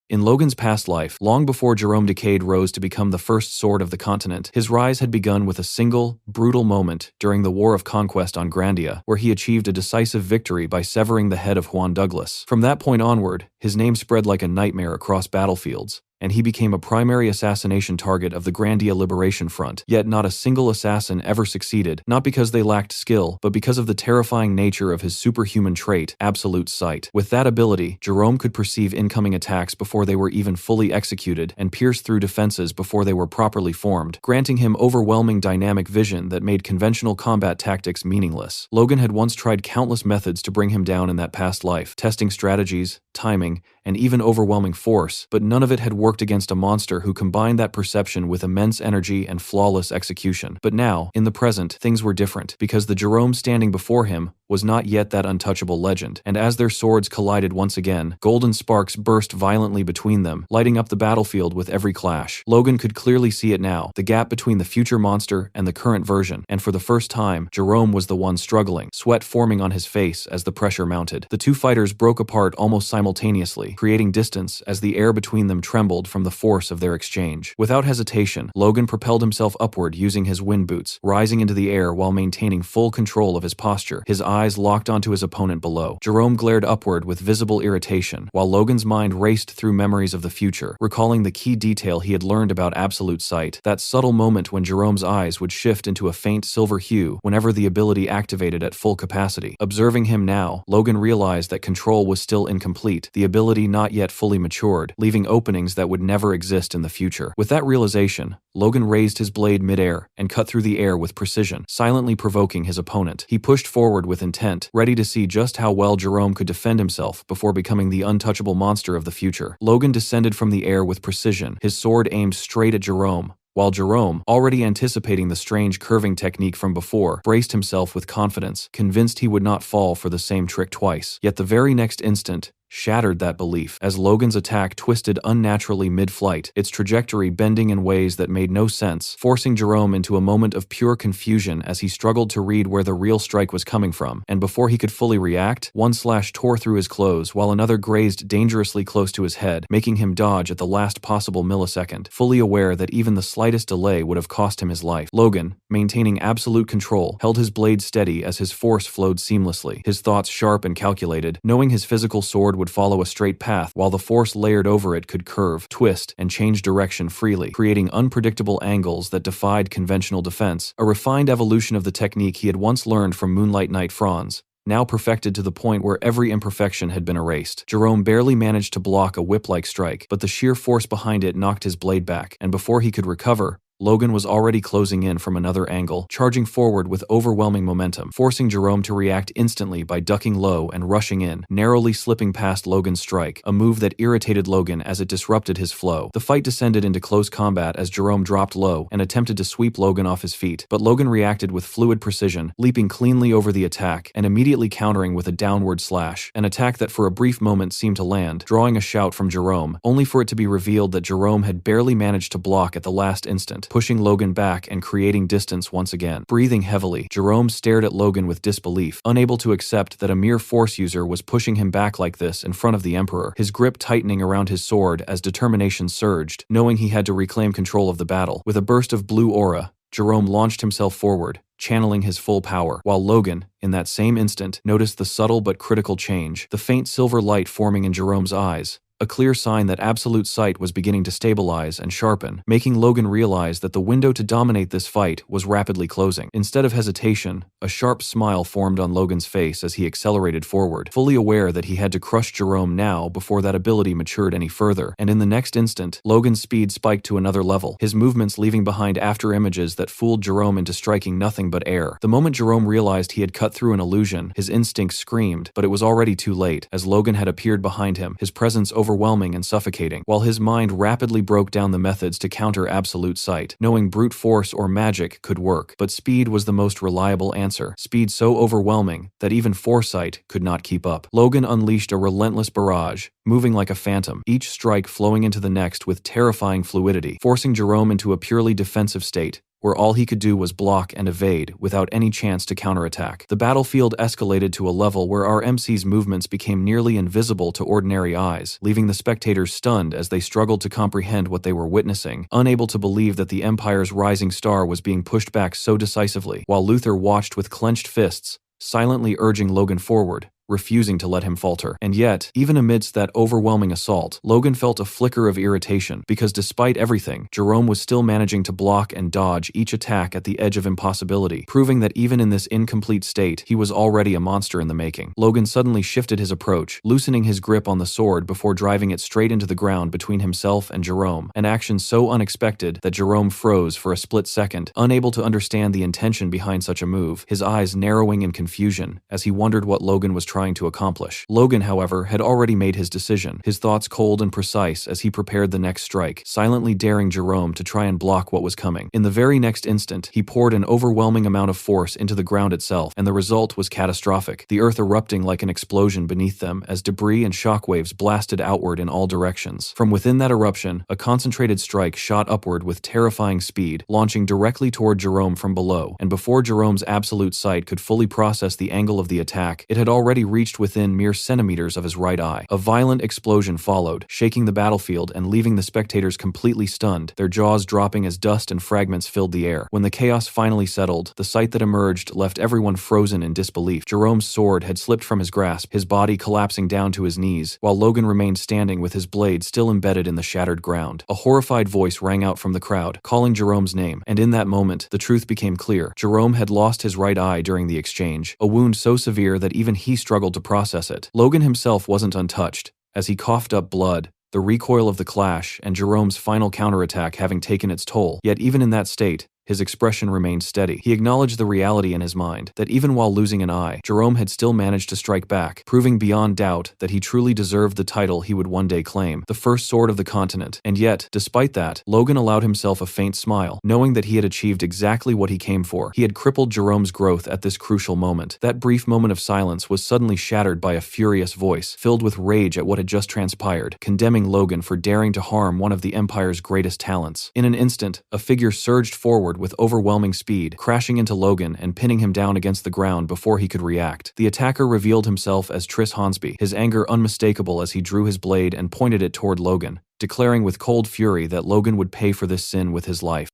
In Logan's past life, long before Jerome Decade rose to become the first sword of the continent, his rise had begun with a single, brutal moment during the War of Conquest on Grandia, where he achieved a decisive victory by severing the head of Juan Douglas. From that point onward, his name spread like a nightmare across battlefields, and he became a primary assassination target of the Grandia Liberation Front. Yet not a single assassin ever succeeded, not because they lacked skill, but because of the terrifying nature of his superhuman trait, absolute sight. With that ability, Jerome could perceive incoming attacks before they were even fully executed and pierce through defenses before they were properly formed, granting him overwhelming dynamic vision that made conventional combat tactics meaningless. Logan had once tried countless methods to bring him down in that past life, testing strategies, timing, and even overwhelming force, but none of it had worked against a monster who combined that perception with immense energy and flawless execution. But now, in the present, things were different, because the Jerome standing before him was not yet that untouchable legend, and as their swords collided once again, golden sparks burst violently between them, lighting up the battlefield with every clash. Logan could clearly see it now, the gap between the future monster and the current version, and for the first time, Jerome was the one struggling, sweat forming on his face as the pressure mounted. The two fighters broke apart almost simultaneously, creating distance as the air between them trembled from the force of their exchange. Without hesitation, Logan propelled himself upward using his wind boots, rising into the air while maintaining full control of his posture, his eyes locked onto his opponent below. Jerome glared upward with visible irritation, while Logan's mind raced through memories of the future, recalling the key detail he had learned about absolute sight, that subtle moment when Jerome's eyes would shift into a faint silver hue whenever the ability activated at full capacity. Observing him now, Logan realized that control was still incomplete, the ability not yet fully matured, leaving openings that would never exist in the future. With that realization, Logan raised his blade midair and cut through the air with precision, silently provoking his opponent. He pushed forward with intent, ready to see just how well Jerome could defend himself before becoming the untouchable monster of the future. Logan descended from the air with precision, his sword aimed straight at Jerome, while Jerome, already anticipating the strange curving technique from before, braced himself with confidence, convinced he would not fall for the same trick twice. Yet the very next instant shattered that belief as Logan's attack twisted unnaturally mid-flight, its trajectory bending in ways that made no sense, forcing Jerome into a moment of pure confusion as he struggled to read where the real strike was coming from. And before he could fully react, one slash tore through his clothes while another grazed dangerously close to his head, making him dodge at the last possible millisecond, fully aware that even the slightest delay would have cost him his life. Logan, maintaining absolute control, held his blade steady as his force flowed seamlessly, his thoughts sharp and calculated, knowing his physical sword would follow a straight path while the force layered over it could curve, twist, and change direction freely, creating unpredictable angles that defied conventional defense, a refined evolution of the technique he had once learned from Moonlight Knight Franz, now perfected to the point where every imperfection had been erased. Jerome barely managed to block a whip-like strike, but the sheer force behind it knocked his blade back, and before he could recover, Logan was already closing in from another angle, charging forward with overwhelming momentum, forcing Jerome to react instantly by ducking low and rushing in, narrowly slipping past Logan's strike, a move that irritated Logan as it disrupted his flow. The fight descended into close combat as Jerome dropped low and attempted to sweep Logan off his feet, but Logan reacted with fluid precision, leaping cleanly over the attack and immediately countering with a downward slash, an attack that for a brief moment seemed to land, drawing a shout from Jerome, only for it to be revealed that Jerome had barely managed to block at the last instant, pushing Logan back and creating distance once again. Breathing heavily, Jerome stared at Logan with disbelief, unable to accept that a mere force user was pushing him back like this in front of the Emperor, his grip tightening around his sword as determination surged, knowing he had to reclaim control of the battle. With a burst of blue aura, Jerome launched himself forward, channeling his full power, while Logan, in that same instant, noticed the subtle but critical change, the faint silver light forming in Jerome's eyes, a clear sign that absolute sight was beginning to stabilize and sharpen, making Logan realize that the window to dominate this fight was rapidly closing. Instead of hesitation, a sharp smile formed on Logan's face as he accelerated forward, fully aware that he had to crush Jerome now before that ability matured any further, and in the next instant, Logan's speed spiked to another level, his movements leaving behind after images that fooled Jerome into striking nothing but air. The moment Jerome realized he had cut through an illusion, his instincts screamed, but it was already too late, as Logan had appeared behind him, his presence overwhelming and suffocating, while his mind rapidly broke down the methods to counter absolute sight, knowing brute force or magic could work, but speed was the most reliable answer, speed so overwhelming that even foresight could not keep up. Logan unleashed a relentless barrage, moving like a phantom, each strike flowing into the next with terrifying fluidity, forcing Jerome into a purely defensive state, where all he could do was block and evade without any chance to counterattack. The battlefield escalated to a level where our MC's movements became nearly invisible to ordinary eyes, leaving the spectators stunned as they struggled to comprehend what they were witnessing, unable to believe that the Empire's rising star was being pushed back so decisively, while Luther watched with clenched fists, silently urging Logan forward, refusing to let him falter. And yet, even amidst that overwhelming assault, Logan felt a flicker of irritation, because despite everything, Jerome was still managing to block and dodge each attack at the edge of impossibility, proving that even in this incomplete state, he was already a monster in the making. Logan suddenly shifted his approach, loosening his grip on the sword before driving it straight into the ground between himself and Jerome, an action so unexpected that Jerome froze for a split second, unable to understand the intention behind such a move, his eyes narrowing in confusion as he wondered what Logan was trying to accomplish. Logan, however, had already made his decision, his thoughts cold and precise as he prepared the next strike, silently daring Jerome to try and block what was coming. In the very next instant, he poured an overwhelming amount of force into the ground itself, and the result was catastrophic, the earth erupting like an explosion beneath them as debris and shockwaves blasted outward in all directions. From within that eruption, a concentrated strike shot upward with terrifying speed, launching directly toward Jerome from below, and before Jerome's absolute sight could fully process the angle of the attack, it had already reached within mere centimeters of his right eye. A violent explosion followed, shaking the battlefield and leaving the spectators completely stunned, their jaws dropping as dust and fragments filled the air. When the chaos finally settled, the sight that emerged left everyone frozen in disbelief. Jerome's sword had slipped from his grasp, his body collapsing down to his knees, while Logan remained standing with his blade still embedded in the shattered ground. A horrified voice rang out from the crowd, calling Jerome's name, and in that moment, the truth became clear. Jerome had lost his right eye during the exchange, a wound so severe that even he struggled to process it. Logan himself wasn't untouched, as he coughed up blood, the recoil of the clash and Jerome's final counterattack having taken its toll. Yet even in that state, his expression remained steady. He acknowledged the reality in his mind, that even while losing an eye, Jerome had still managed to strike back, proving beyond doubt that he truly deserved the title he would one day claim, the first sword of the continent. And yet, despite that, Logan allowed himself a faint smile, knowing that he had achieved exactly what he came for. He had crippled Jerome's growth at this crucial moment. That brief moment of silence was suddenly shattered by a furious voice, filled with rage at what had just transpired, condemning Logan for daring to harm one of the Empire's greatest talents. In an instant, a figure surged forward with overwhelming speed, crashing into Logan and pinning him down against the ground before he could react. The attacker revealed himself as Triss Hornsby, his anger unmistakable as he drew his blade and pointed it toward Logan, declaring with cold fury that Logan would pay for this sin with his life.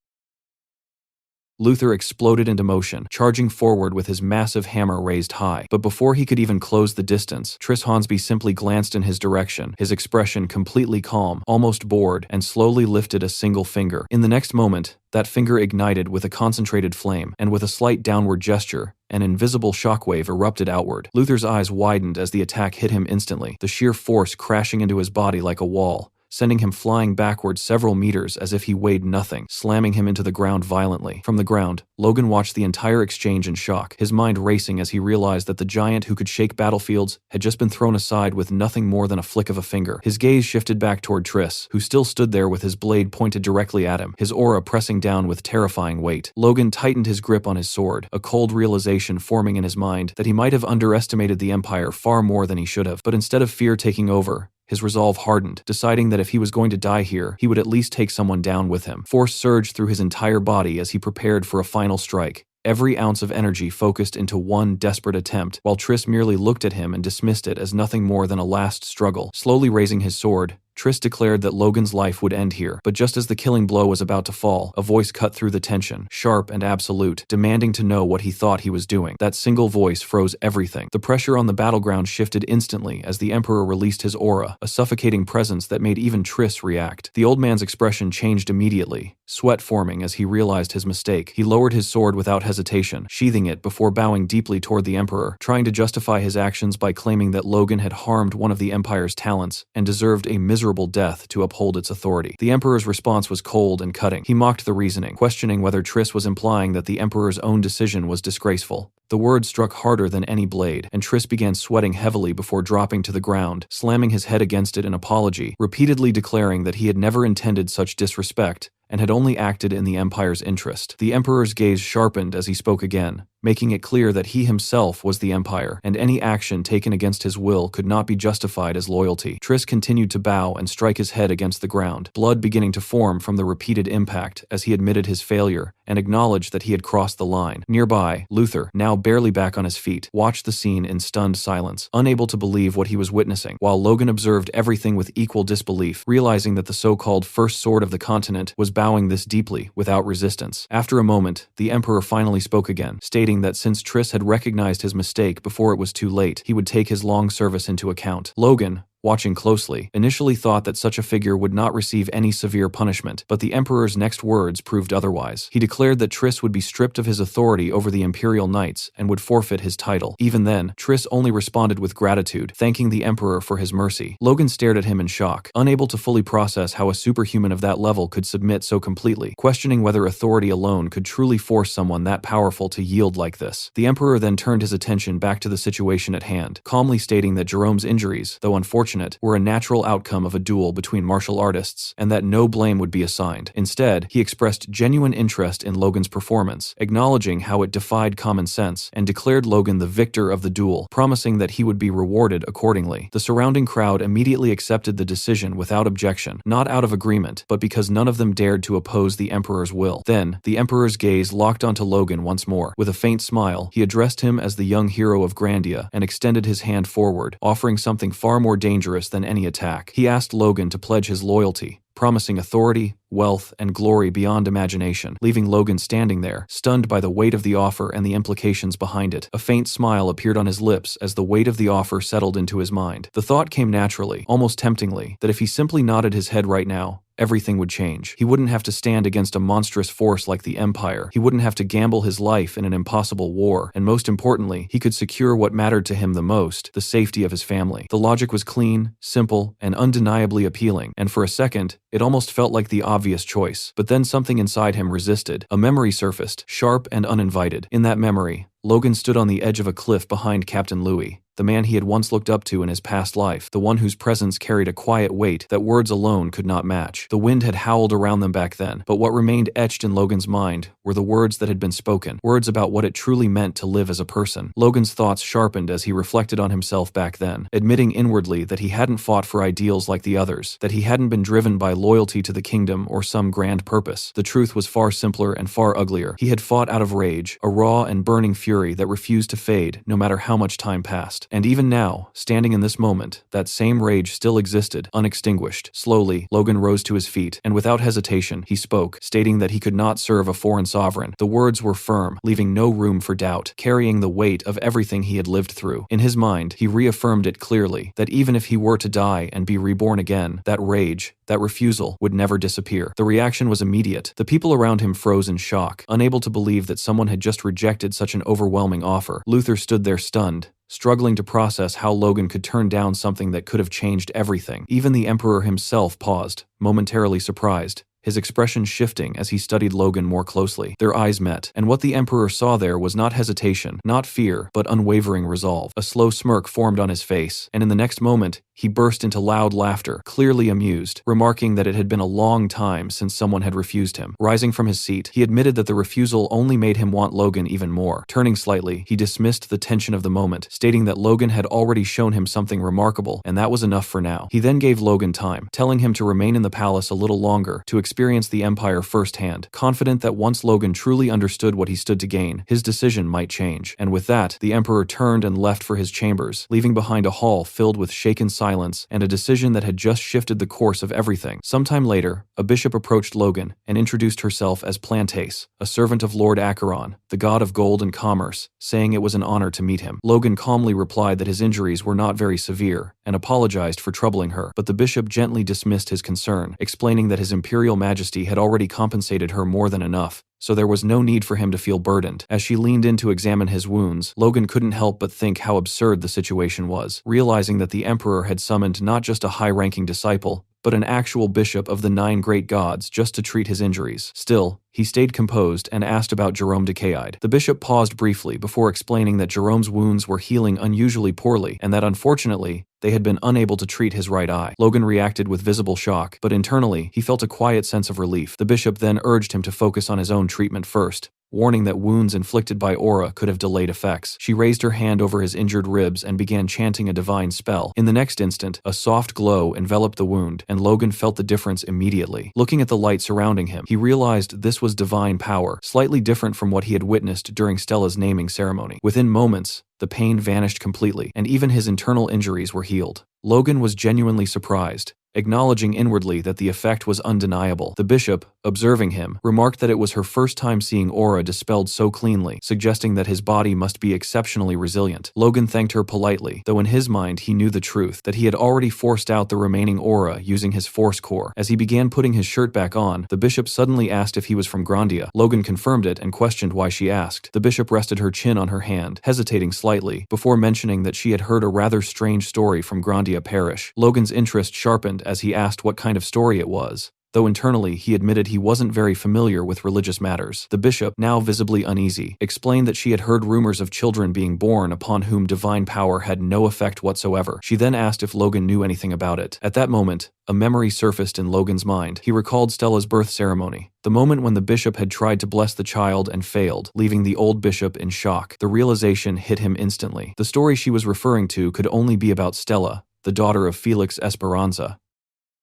Luther exploded into motion, charging forward with his massive hammer raised high. But before he could even close the distance, Triss Hornsby simply glanced in his direction, his expression completely calm, almost bored, and slowly lifted a single finger. In the next moment, that finger ignited with a concentrated flame, and with a slight downward gesture, an invisible shockwave erupted outward. Luther's eyes widened as the attack hit him instantly, the sheer force crashing into his body like a wall, sending him flying backward several meters as if he weighed nothing, slamming him into the ground violently. From the ground, Logan watched the entire exchange in shock, his mind racing as he realized that the giant who could shake battlefields had just been thrown aside with nothing more than a flick of a finger. His gaze shifted back toward Triss, who still stood there with his blade pointed directly at him, his aura pressing down with terrifying weight. Logan tightened his grip on his sword, a cold realization forming in his mind that he might have underestimated the Empire far more than he should have. But instead of fear taking over, his resolve hardened, deciding that if he was going to die here, he would at least take someone down with him. Force surged through his entire body as he prepared for a final strike, every ounce of energy focused into one desperate attempt, while Triss merely looked at him and dismissed it as nothing more than a last struggle. Slowly raising his sword, Triss declared that Logan's life would end here, but just as the killing blow was about to fall, a voice cut through the tension, sharp and absolute, demanding to know what he thought he was doing. That single voice froze everything. The pressure on the battleground shifted instantly as the Emperor released his aura, a suffocating presence that made even Triss react. The old man's expression changed immediately, sweat forming as he realized his mistake. He lowered his sword without hesitation, sheathing it before bowing deeply toward the Emperor, trying to justify his actions by claiming that Logan had harmed one of the Empire's talents and deserved a miserable death to uphold its authority. The Emperor's response was cold and cutting. He mocked the reasoning, questioning whether Triss was implying that the Emperor's own decision was disgraceful. The words struck harder than any blade, and Triss began sweating heavily before dropping to the ground, slamming his head against it in apology, repeatedly declaring that he had never intended such disrespect and had only acted in the Empire's interest. The Emperor's gaze sharpened as he spoke again, making it clear that he himself was the Empire, and any action taken against his will could not be justified as loyalty. Triss continued to bow and strike his head against the ground, blood beginning to form from the repeated impact as he admitted his failure and acknowledged that he had crossed the line. Nearby, Luther, now barely back on his feet, watched the scene in stunned silence, unable to believe what he was witnessing, while Logan observed everything with equal disbelief, realizing that the so-called First Sword of the Continent was bowing this deeply, without resistance. After a moment, the Emperor finally spoke again, stating that since Triss had recognized his mistake before it was too late, he would take his long service into account. Logan, watching closely, initially thought that such a figure would not receive any severe punishment, but the Emperor's next words proved otherwise. He declared that Triss would be stripped of his authority over the Imperial Knights and would forfeit his title. Even then, Triss only responded with gratitude, thanking the Emperor for his mercy. Logan stared at him in shock, unable to fully process how a superhuman of that level could submit so completely, questioning whether authority alone could truly force someone that powerful to yield like this. The Emperor then turned his attention back to the situation at hand, calmly stating that Jerome's injuries, though unfortunate, were a natural outcome of a duel between martial artists, and that no blame would be assigned. Instead, he expressed genuine interest in Logan's performance, acknowledging how it defied common sense, and declared Logan the victor of the duel, promising that he would be rewarded accordingly. The surrounding crowd immediately accepted the decision without objection, not out of agreement, but because none of them dared to oppose the Emperor's will. Then, the Emperor's gaze locked onto Logan once more. With a faint smile, he addressed him as the young hero of Grandia and extended his hand forward, offering something far more dangerous than any attack. He asked Logan to pledge his loyalty, promising authority, wealth, and glory beyond imagination, leaving Logan standing there, stunned by the weight of the offer and the implications behind it. A faint smile appeared on his lips as the weight of the offer settled into his mind. The thought came naturally, almost temptingly, that if he simply nodded his head right now, everything would change. He wouldn't have to stand against a monstrous force like the Empire. He wouldn't have to gamble his life in an impossible war. And most importantly, he could secure what mattered to him the most, the safety of his family. The logic was clean, simple, and undeniably appealing. And for a second, it almost felt like the obvious choice. But then something inside him resisted. A memory surfaced, sharp and uninvited. In that memory, Logan stood on the edge of a cliff behind Captain Louis, the man he had once looked up to in his past life, the one whose presence carried a quiet weight that words alone could not match. The wind had howled around them back then, but what remained etched in Logan's mind were the words that had been spoken, words about what it truly meant to live as a person. Logan's thoughts sharpened as he reflected on himself back then, admitting inwardly that he hadn't fought for ideals like the others, that he hadn't been driven by loyalty to the kingdom or some grand purpose. The truth was far simpler and far uglier. He had fought out of rage, a raw and burning fury that refused to fade no matter how much time passed. And even now, standing in this moment, that same rage still existed, unextinguished. Slowly, Logan rose to his feet, and without hesitation, he spoke, stating that he could not serve a foreign sovereign. The words were firm, leaving no room for doubt, carrying the weight of everything he had lived through. In his mind, he reaffirmed it clearly, that even if he were to die and be reborn again, that rage, that refusal, would never disappear. The reaction was immediate. The people around him froze in shock, unable to believe that someone had just rejected such an overwhelming offer. Luther stood there stunned, struggling to process how Logan could turn down something that could have changed everything. Even the Emperor himself paused, momentarily surprised, his expression shifting as he studied Logan more closely. Their eyes met, and what the Emperor saw there was not hesitation, not fear, but unwavering resolve. A slow smirk formed on his face, and in the next moment, he burst into loud laughter, clearly amused, remarking that it had been a long time since someone had refused him. Rising from his seat, he admitted that the refusal only made him want Logan even more. Turning slightly, he dismissed the tension of the moment, stating that Logan had already shown him something remarkable, and that was enough for now. He then gave Logan time, telling him to remain in the palace a little longer, to experience the Empire firsthand, confident that once Logan truly understood what he stood to gain, his decision might change. And with that, the Emperor turned and left for his chambers, leaving behind a hall filled with shaken silence and a decision that had just shifted the course of everything. Sometime later, a bishop approached Logan and introduced herself as Plantace, a servant of Lord Acheron, the god of gold and commerce, saying it was an honor to meet him. Logan calmly replied that his injuries were not very severe and apologized for troubling her, but the bishop gently dismissed his concern, explaining that his imperial majesty had already compensated her more than enough, so there was no need for him to feel burdened. As she leaned in to examine his wounds, Logan couldn't help but think how absurd the situation was, realizing that the Emperor had summoned not just a high-ranking disciple, but an actual bishop of the 9 great gods just to treat his injuries. Still, he stayed composed and asked about Jerome de Caide. The bishop paused briefly before explaining that Jerome's wounds were healing unusually poorly and that unfortunately, they had been unable to treat his right eye. Logan reacted with visible shock, but internally, he felt a quiet sense of relief. The bishop then urged him to focus on his own treatment first, warning that wounds inflicted by aura could have delayed effects. She raised her hand over his injured ribs and began chanting a divine spell. In the next instant, a soft glow enveloped the wound, and Logan felt the difference immediately. Looking at the light surrounding him, he realized this was divine power, slightly different from what he had witnessed during Stella's naming ceremony. Within moments, the pain vanished completely, and even his internal injuries were healed. Logan was genuinely surprised, acknowledging inwardly that the effect was undeniable. The bishop, observing him, remarked that it was her first time seeing aura dispelled so cleanly, suggesting that his body must be exceptionally resilient. Logan thanked her politely, though in his mind he knew the truth, that he had already forced out the remaining aura using his force core. As he began putting his shirt back on, the bishop suddenly asked if he was from Grandia. Logan confirmed it and questioned why she asked. The bishop rested her chin on her hand, hesitating slightly, before mentioning that she had heard a rather strange story from Grandia Parish. Logan's interest sharpened as he asked what kind of story it was, though internally he admitted he wasn't very familiar with religious matters. The bishop, now visibly uneasy, explained that she had heard rumors of children being born upon whom divine power had no effect whatsoever. She then asked if Logan knew anything about it. At that moment, a memory surfaced in Logan's mind. He recalled Stella's birth ceremony, the moment when the bishop had tried to bless the child and failed, leaving the old bishop in shock. The realization hit him instantly. The story she was referring to could only be about Stella, the daughter of Felix Esperanza.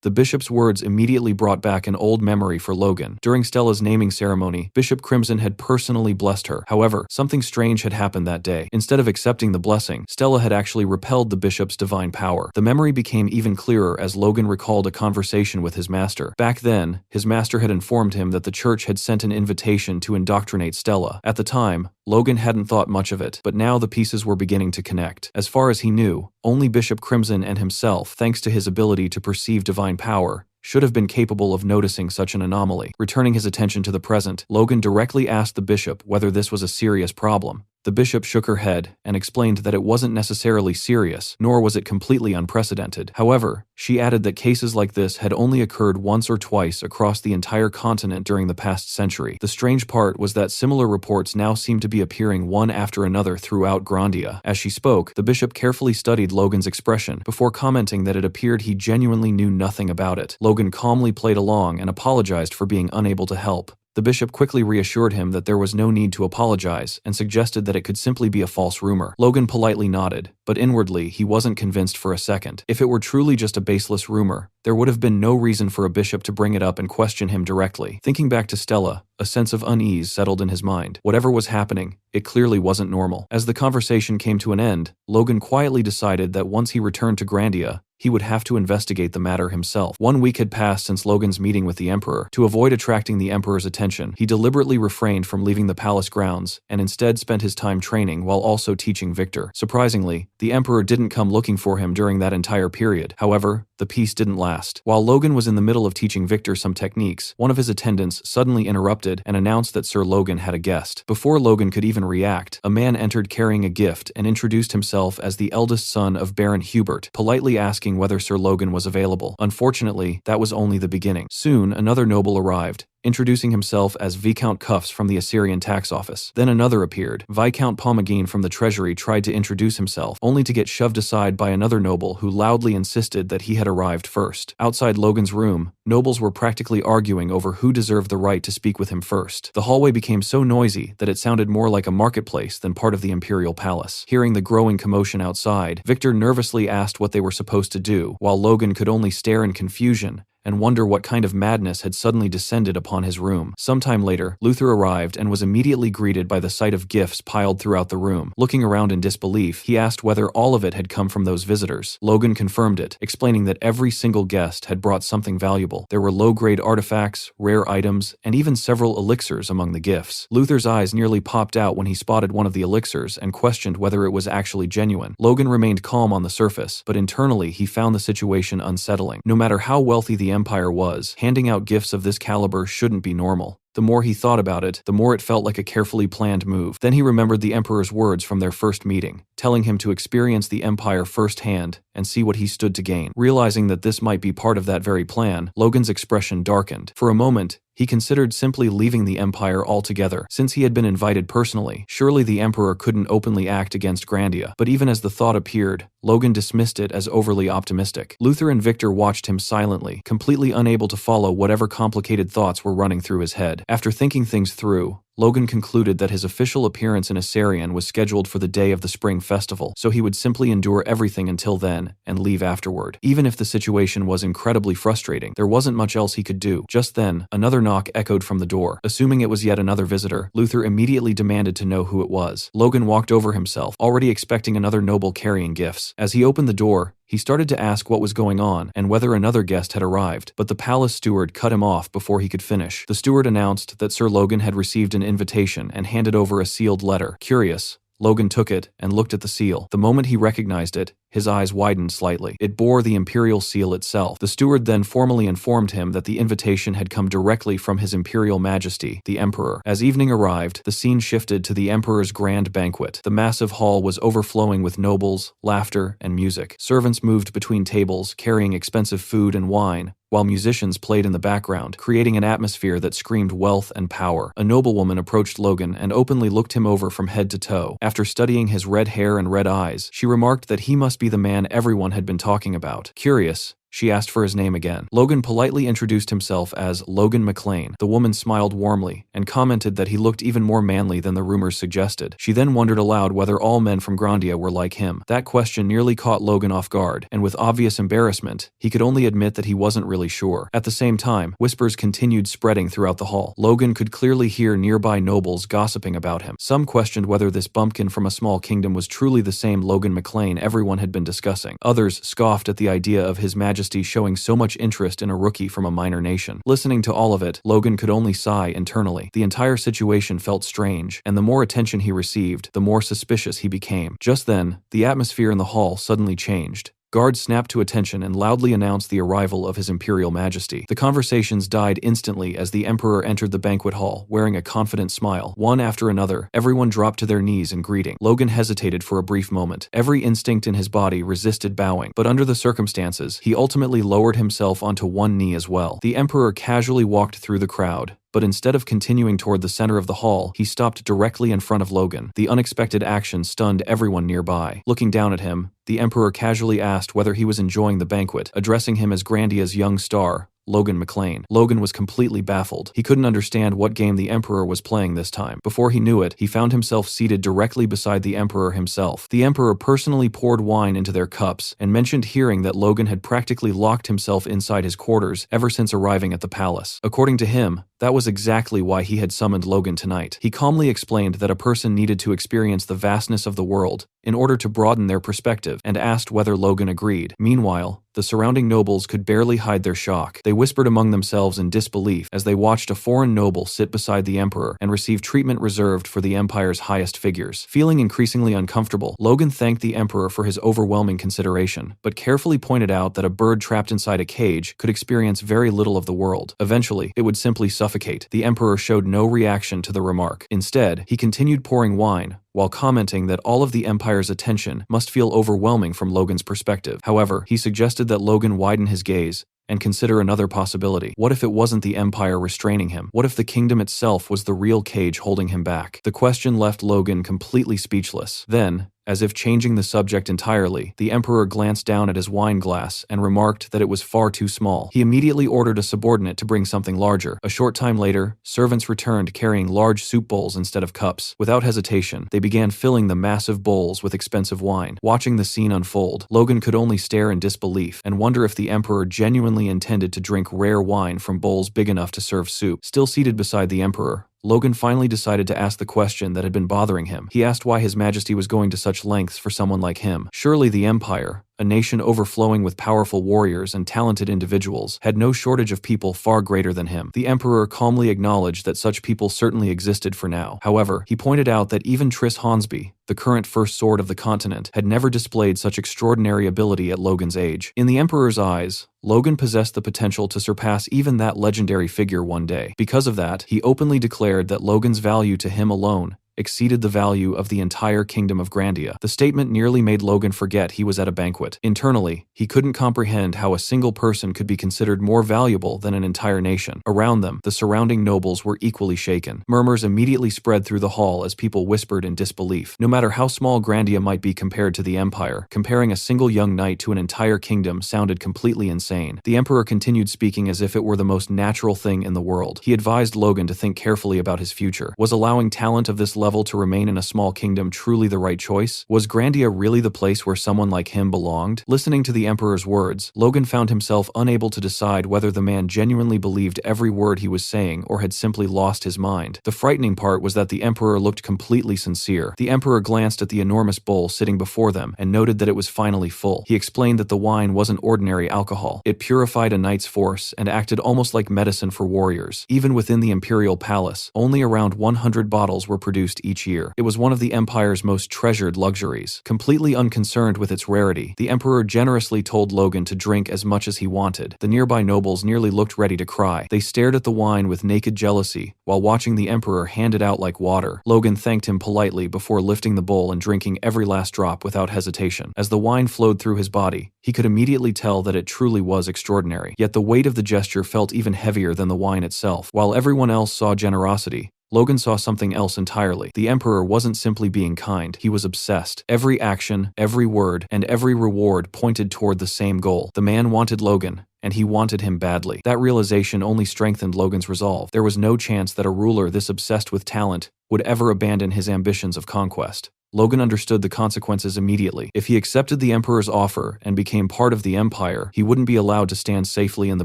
The bishop's words immediately brought back an old memory for Logan. During Stella's naming ceremony, Bishop Crimson had personally blessed her. However, something strange had happened that day. Instead of accepting the blessing, Stella had actually repelled the bishop's divine power. The memory became even clearer as Logan recalled a conversation with his master. Back then, his master had informed him that the church had sent an invitation to indoctrinate Stella. At the time, Logan hadn't thought much of it, but now the pieces were beginning to connect. As far as he knew, only Bishop Crimson and himself, thanks to his ability to perceive divine power, should have been capable of noticing such an anomaly. Returning his attention to the present, Logan directly asked the bishop whether this was a serious problem. The bishop shook her head and explained that it wasn't necessarily serious, nor was it completely unprecedented. However, she added that cases like this had only occurred once or twice across the entire continent during the past century. The strange part was that similar reports now seemed to be appearing one after another throughout Grandia. As she spoke, the bishop carefully studied Logan's expression before commenting that it appeared he genuinely knew nothing about it. Logan calmly played along and apologized for being unable to help. The bishop quickly reassured him that there was no need to apologize and suggested that it could simply be a false rumor. Logan politely nodded, but inwardly he wasn't convinced for a second. If it were truly just a baseless rumor, there would have been no reason for a bishop to bring it up and question him directly. Thinking back to Stella, a sense of unease settled in his mind. Whatever was happening, it clearly wasn't normal. As the conversation came to an end, Logan quietly decided that once he returned to Grandia, he would have to investigate the matter himself. 1 week had passed since Logan's meeting with the Emperor. To avoid attracting the Emperor's attention, he deliberately refrained from leaving the palace grounds and instead spent his time training while also teaching Victor. Surprisingly, the Emperor didn't come looking for him during that entire period. However, the peace didn't last. While Logan was in the middle of teaching Victor some techniques, one of his attendants suddenly interrupted and announced that Sir Logan had a guest. Before Logan could even react, a man entered carrying a gift and introduced himself as the eldest son of Baron Hubert, politely asking whether Sir Logan was available. Unfortunately, that was only the beginning. Soon, another noble arrived, introducing himself as Viscount Cuffs from the Assyrian tax office. Then another appeared. Viscount Pomegine from the treasury tried to introduce himself, only to get shoved aside by another noble who loudly insisted that he had arrived first. Outside Logan's room, nobles were practically arguing over who deserved the right to speak with him first. The hallway became so noisy that it sounded more like a marketplace than part of the imperial palace. Hearing the growing commotion outside, Victor nervously asked what they were supposed to do, while Logan could only stare in confusion and wonder what kind of madness had suddenly descended upon his room. Sometime later, Luther arrived and was immediately greeted by the sight of gifts piled throughout the room. Looking around in disbelief, he asked whether all of it had come from those visitors. Logan confirmed it, explaining that every single guest had brought something valuable. There were low-grade artifacts, rare items, and even several elixirs among the gifts. Luther's eyes nearly popped out when he spotted one of the elixirs and questioned whether it was actually genuine. Logan remained calm on the surface, but internally he found the situation unsettling. No matter how wealthy the Empire was, handing out gifts of this caliber shouldn't be normal. The more he thought about it, the more it felt like a carefully planned move. Then he remembered the Emperor's words from their first meeting, telling him to experience the Empire firsthand and see what he stood to gain. Realizing that this might be part of that very plan, Logan's expression darkened. For a moment, he considered simply leaving the Empire altogether. Since he had been invited personally, surely the Emperor couldn't openly act against Grandia. But even as the thought appeared, Logan dismissed it as overly optimistic. Luther and Victor watched him silently, completely unable to follow whatever complicated thoughts were running through his head. After thinking things through, Logan concluded that his official appearance in Assyrian was scheduled for the day of the spring festival, so he would simply endure everything until then and leave afterward. Even if the situation was incredibly frustrating, there wasn't much else he could do. Just then, another knock echoed from the door. Assuming it was yet another visitor, Luther immediately demanded to know who it was. Logan walked over himself, already expecting another noble carrying gifts. As he opened the door, he started to ask what was going on and whether another guest had arrived, but the palace steward cut him off before he could finish. The steward announced that Sir Logan had received an invitation and handed over a sealed letter. Curious, Logan took it and looked at the seal. The moment he recognized it, his eyes widened slightly. It bore the imperial seal itself. The steward then formally informed him that the invitation had come directly from His Imperial Majesty, the Emperor. As evening arrived, the scene shifted to the Emperor's grand banquet. The massive hall was overflowing with nobles, laughter, and music. Servants moved between tables, carrying expensive food and wine, while musicians played in the background, creating an atmosphere that screamed wealth and power. A noblewoman approached Logan and openly looked him over from head to toe. After studying his red hair and red eyes, she remarked that he must be the man everyone had been talking about. Curious, she asked for his name again. Logan politely introduced himself as Logan McLean. The woman smiled warmly and commented that he looked even more manly than the rumors suggested. She then wondered aloud whether all men from Grandia were like him. That question nearly caught Logan off guard, and with obvious embarrassment, he could only admit that he wasn't really sure. At the same time, whispers continued spreading throughout the hall. Logan could clearly hear nearby nobles gossiping about him. Some questioned whether this bumpkin from a small kingdom was truly the same Logan McLean everyone had been discussing. Others scoffed at the idea of His Majesty showing so much interest in a rookie from a minor nation. Listening to all of it, Logan could only sigh internally. The entire situation felt strange, and the more attention he received, the more suspicious he became. Just then, the atmosphere in the hall suddenly changed. Guards snapped to attention and loudly announced the arrival of His Imperial Majesty. The conversations died instantly as the Emperor entered the banquet hall, wearing a confident smile. One after another, everyone dropped to their knees in greeting. Logan hesitated for a brief moment. Every instinct in his body resisted bowing, but under the circumstances, he ultimately lowered himself onto one knee as well. The Emperor casually walked through the crowd, but instead of continuing toward the center of the hall, he stopped directly in front of Logan. The unexpected action stunned everyone nearby. Looking down at him, the Emperor casually asked whether he was enjoying the banquet, addressing him as Grandia's young star, Logan McLean. Logan was completely baffled. He couldn't understand what game the Emperor was playing this time. Before he knew it, he found himself seated directly beside the Emperor himself. The Emperor personally poured wine into their cups and mentioned hearing that Logan had practically locked himself inside his quarters ever since arriving at the palace. According to him, that was exactly why he had summoned Logan tonight. He calmly explained that a person needed to experience the vastness of the world in order to broaden their perspective, and asked whether Logan agreed. Meanwhile, the surrounding nobles could barely hide their shock. They whispered among themselves in disbelief as they watched a foreign noble sit beside the Emperor and receive treatment reserved for the Empire's highest figures. Feeling increasingly uncomfortable, Logan thanked the Emperor for his overwhelming consideration, but carefully pointed out that a bird trapped inside a cage could experience very little of the world. Eventually, it would simply suffocate. The Emperor showed no reaction to the remark. Instead, he continued pouring wine, while commenting that all of the Empire's attention must feel overwhelming from Logan's perspective. However, he suggested that Logan widen his gaze and consider another possibility. What if it wasn't the Empire restraining him? What if the kingdom itself was the real cage holding him back? The question left Logan completely speechless. Then, as if changing the subject entirely, the Emperor glanced down at his wine glass and remarked that it was far too small. He immediately ordered a subordinate to bring something larger. A short time later, servants returned carrying large soup bowls instead of cups. Without hesitation, they began filling the massive bowls with expensive wine. Watching the scene unfold, Logan could only stare in disbelief and wonder if the Emperor genuinely intended to drink rare wine from bowls big enough to serve soup. Still seated beside the Emperor, Logan finally decided to ask the question that had been bothering him. He asked why His Majesty was going to such lengths for someone like him. Surely the Empire, a nation overflowing with powerful warriors and talented individuals, had no shortage of people far greater than him. The Emperor calmly acknowledged that such people certainly existed for now. However, he pointed out that even Triss Hornsby, the current first sword of the continent, had never displayed such extraordinary ability at Logan's age. In the Emperor's eyes, Logan possessed the potential to surpass even that legendary figure one day. Because of that, he openly declared that Logan's value to him alone exceeded the value of the entire kingdom of Grandia. The statement nearly made Logan forget he was at a banquet. Internally, he couldn't comprehend how a single person could be considered more valuable than an entire nation. Around them, the surrounding nobles were equally shaken. Murmurs immediately spread through the hall as people whispered in disbelief. No matter how small Grandia might be compared to the Empire, comparing a single young knight to an entire kingdom sounded completely insane. The Emperor continued speaking as if it were the most natural thing in the world. He advised Logan to think carefully about his future. Was allowing talent of this level to remain in a small kingdom truly the right choice? Was Grandia really the place where someone like him belonged? Listening to the Emperor's words, Logan found himself unable to decide whether the man genuinely believed every word he was saying or had simply lost his mind. The frightening part was that the Emperor looked completely sincere. The Emperor glanced at the enormous bowl sitting before them and noted that it was finally full. He explained that the wine wasn't ordinary alcohol. It purified a knight's force and acted almost like medicine for warriors. Even within the Imperial Palace, only around 100 bottles were produced each year. It was one of the Empire's most treasured luxuries. Completely unconcerned with its rarity, the Emperor generously told Logan to drink as much as he wanted. The nearby nobles nearly looked ready to cry. They stared at the wine with naked jealousy while watching the Emperor hand it out like water. Logan thanked him politely before lifting the bowl and drinking every last drop without hesitation. As the wine flowed through his body, he could immediately tell that it truly was extraordinary. Yet the weight of the gesture felt even heavier than the wine itself. While everyone else saw generosity, Logan saw something else entirely. The Emperor wasn't simply being kind, he was obsessed. Every action, every word, and every reward pointed toward the same goal. The man wanted Logan, and he wanted him badly. That realization only strengthened Logan's resolve. There was no chance that a ruler this obsessed with talent would ever abandon his ambitions of conquest. Logan understood the consequences immediately. If he accepted the Emperor's offer and became part of the Empire, he wouldn't be allowed to stand safely in the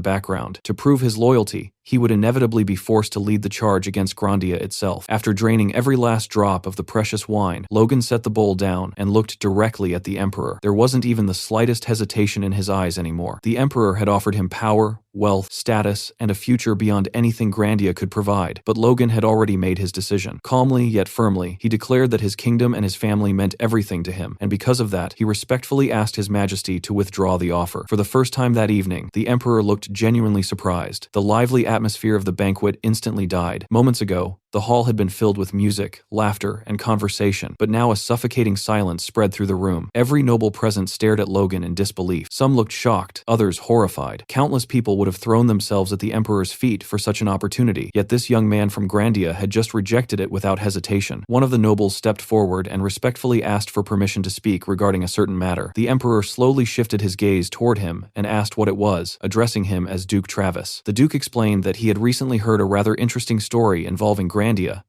background. To prove his loyalty, he would inevitably be forced to lead the charge against Grandia itself. After draining every last drop of the precious wine, Logan set the bowl down and looked directly at the Emperor. There wasn't even the slightest hesitation in his eyes anymore. The Emperor had offered him power, wealth, status, and a future beyond anything Grandia could provide. But Logan had already made his decision. Calmly yet firmly, he declared that his kingdom and his family meant everything to him, and because of that, he respectfully asked His Majesty to withdraw the offer. For the first time that evening, the Emperor looked genuinely surprised. The lively atmosphere of the banquet instantly died. Moments ago, the hall had been filled with music, laughter, and conversation, but now a suffocating silence spread through the room. Every noble present stared at Logan in disbelief. Some looked shocked, others horrified. Countless people would have thrown themselves at the Emperor's feet for such an opportunity, yet this young man from Grandia had just rejected it without hesitation. One of the nobles stepped forward and respectfully asked for permission to speak regarding a certain matter. The Emperor slowly shifted his gaze toward him and asked what it was, addressing him as Duke Travis. The Duke explained that he had recently heard a rather interesting story involving Grandia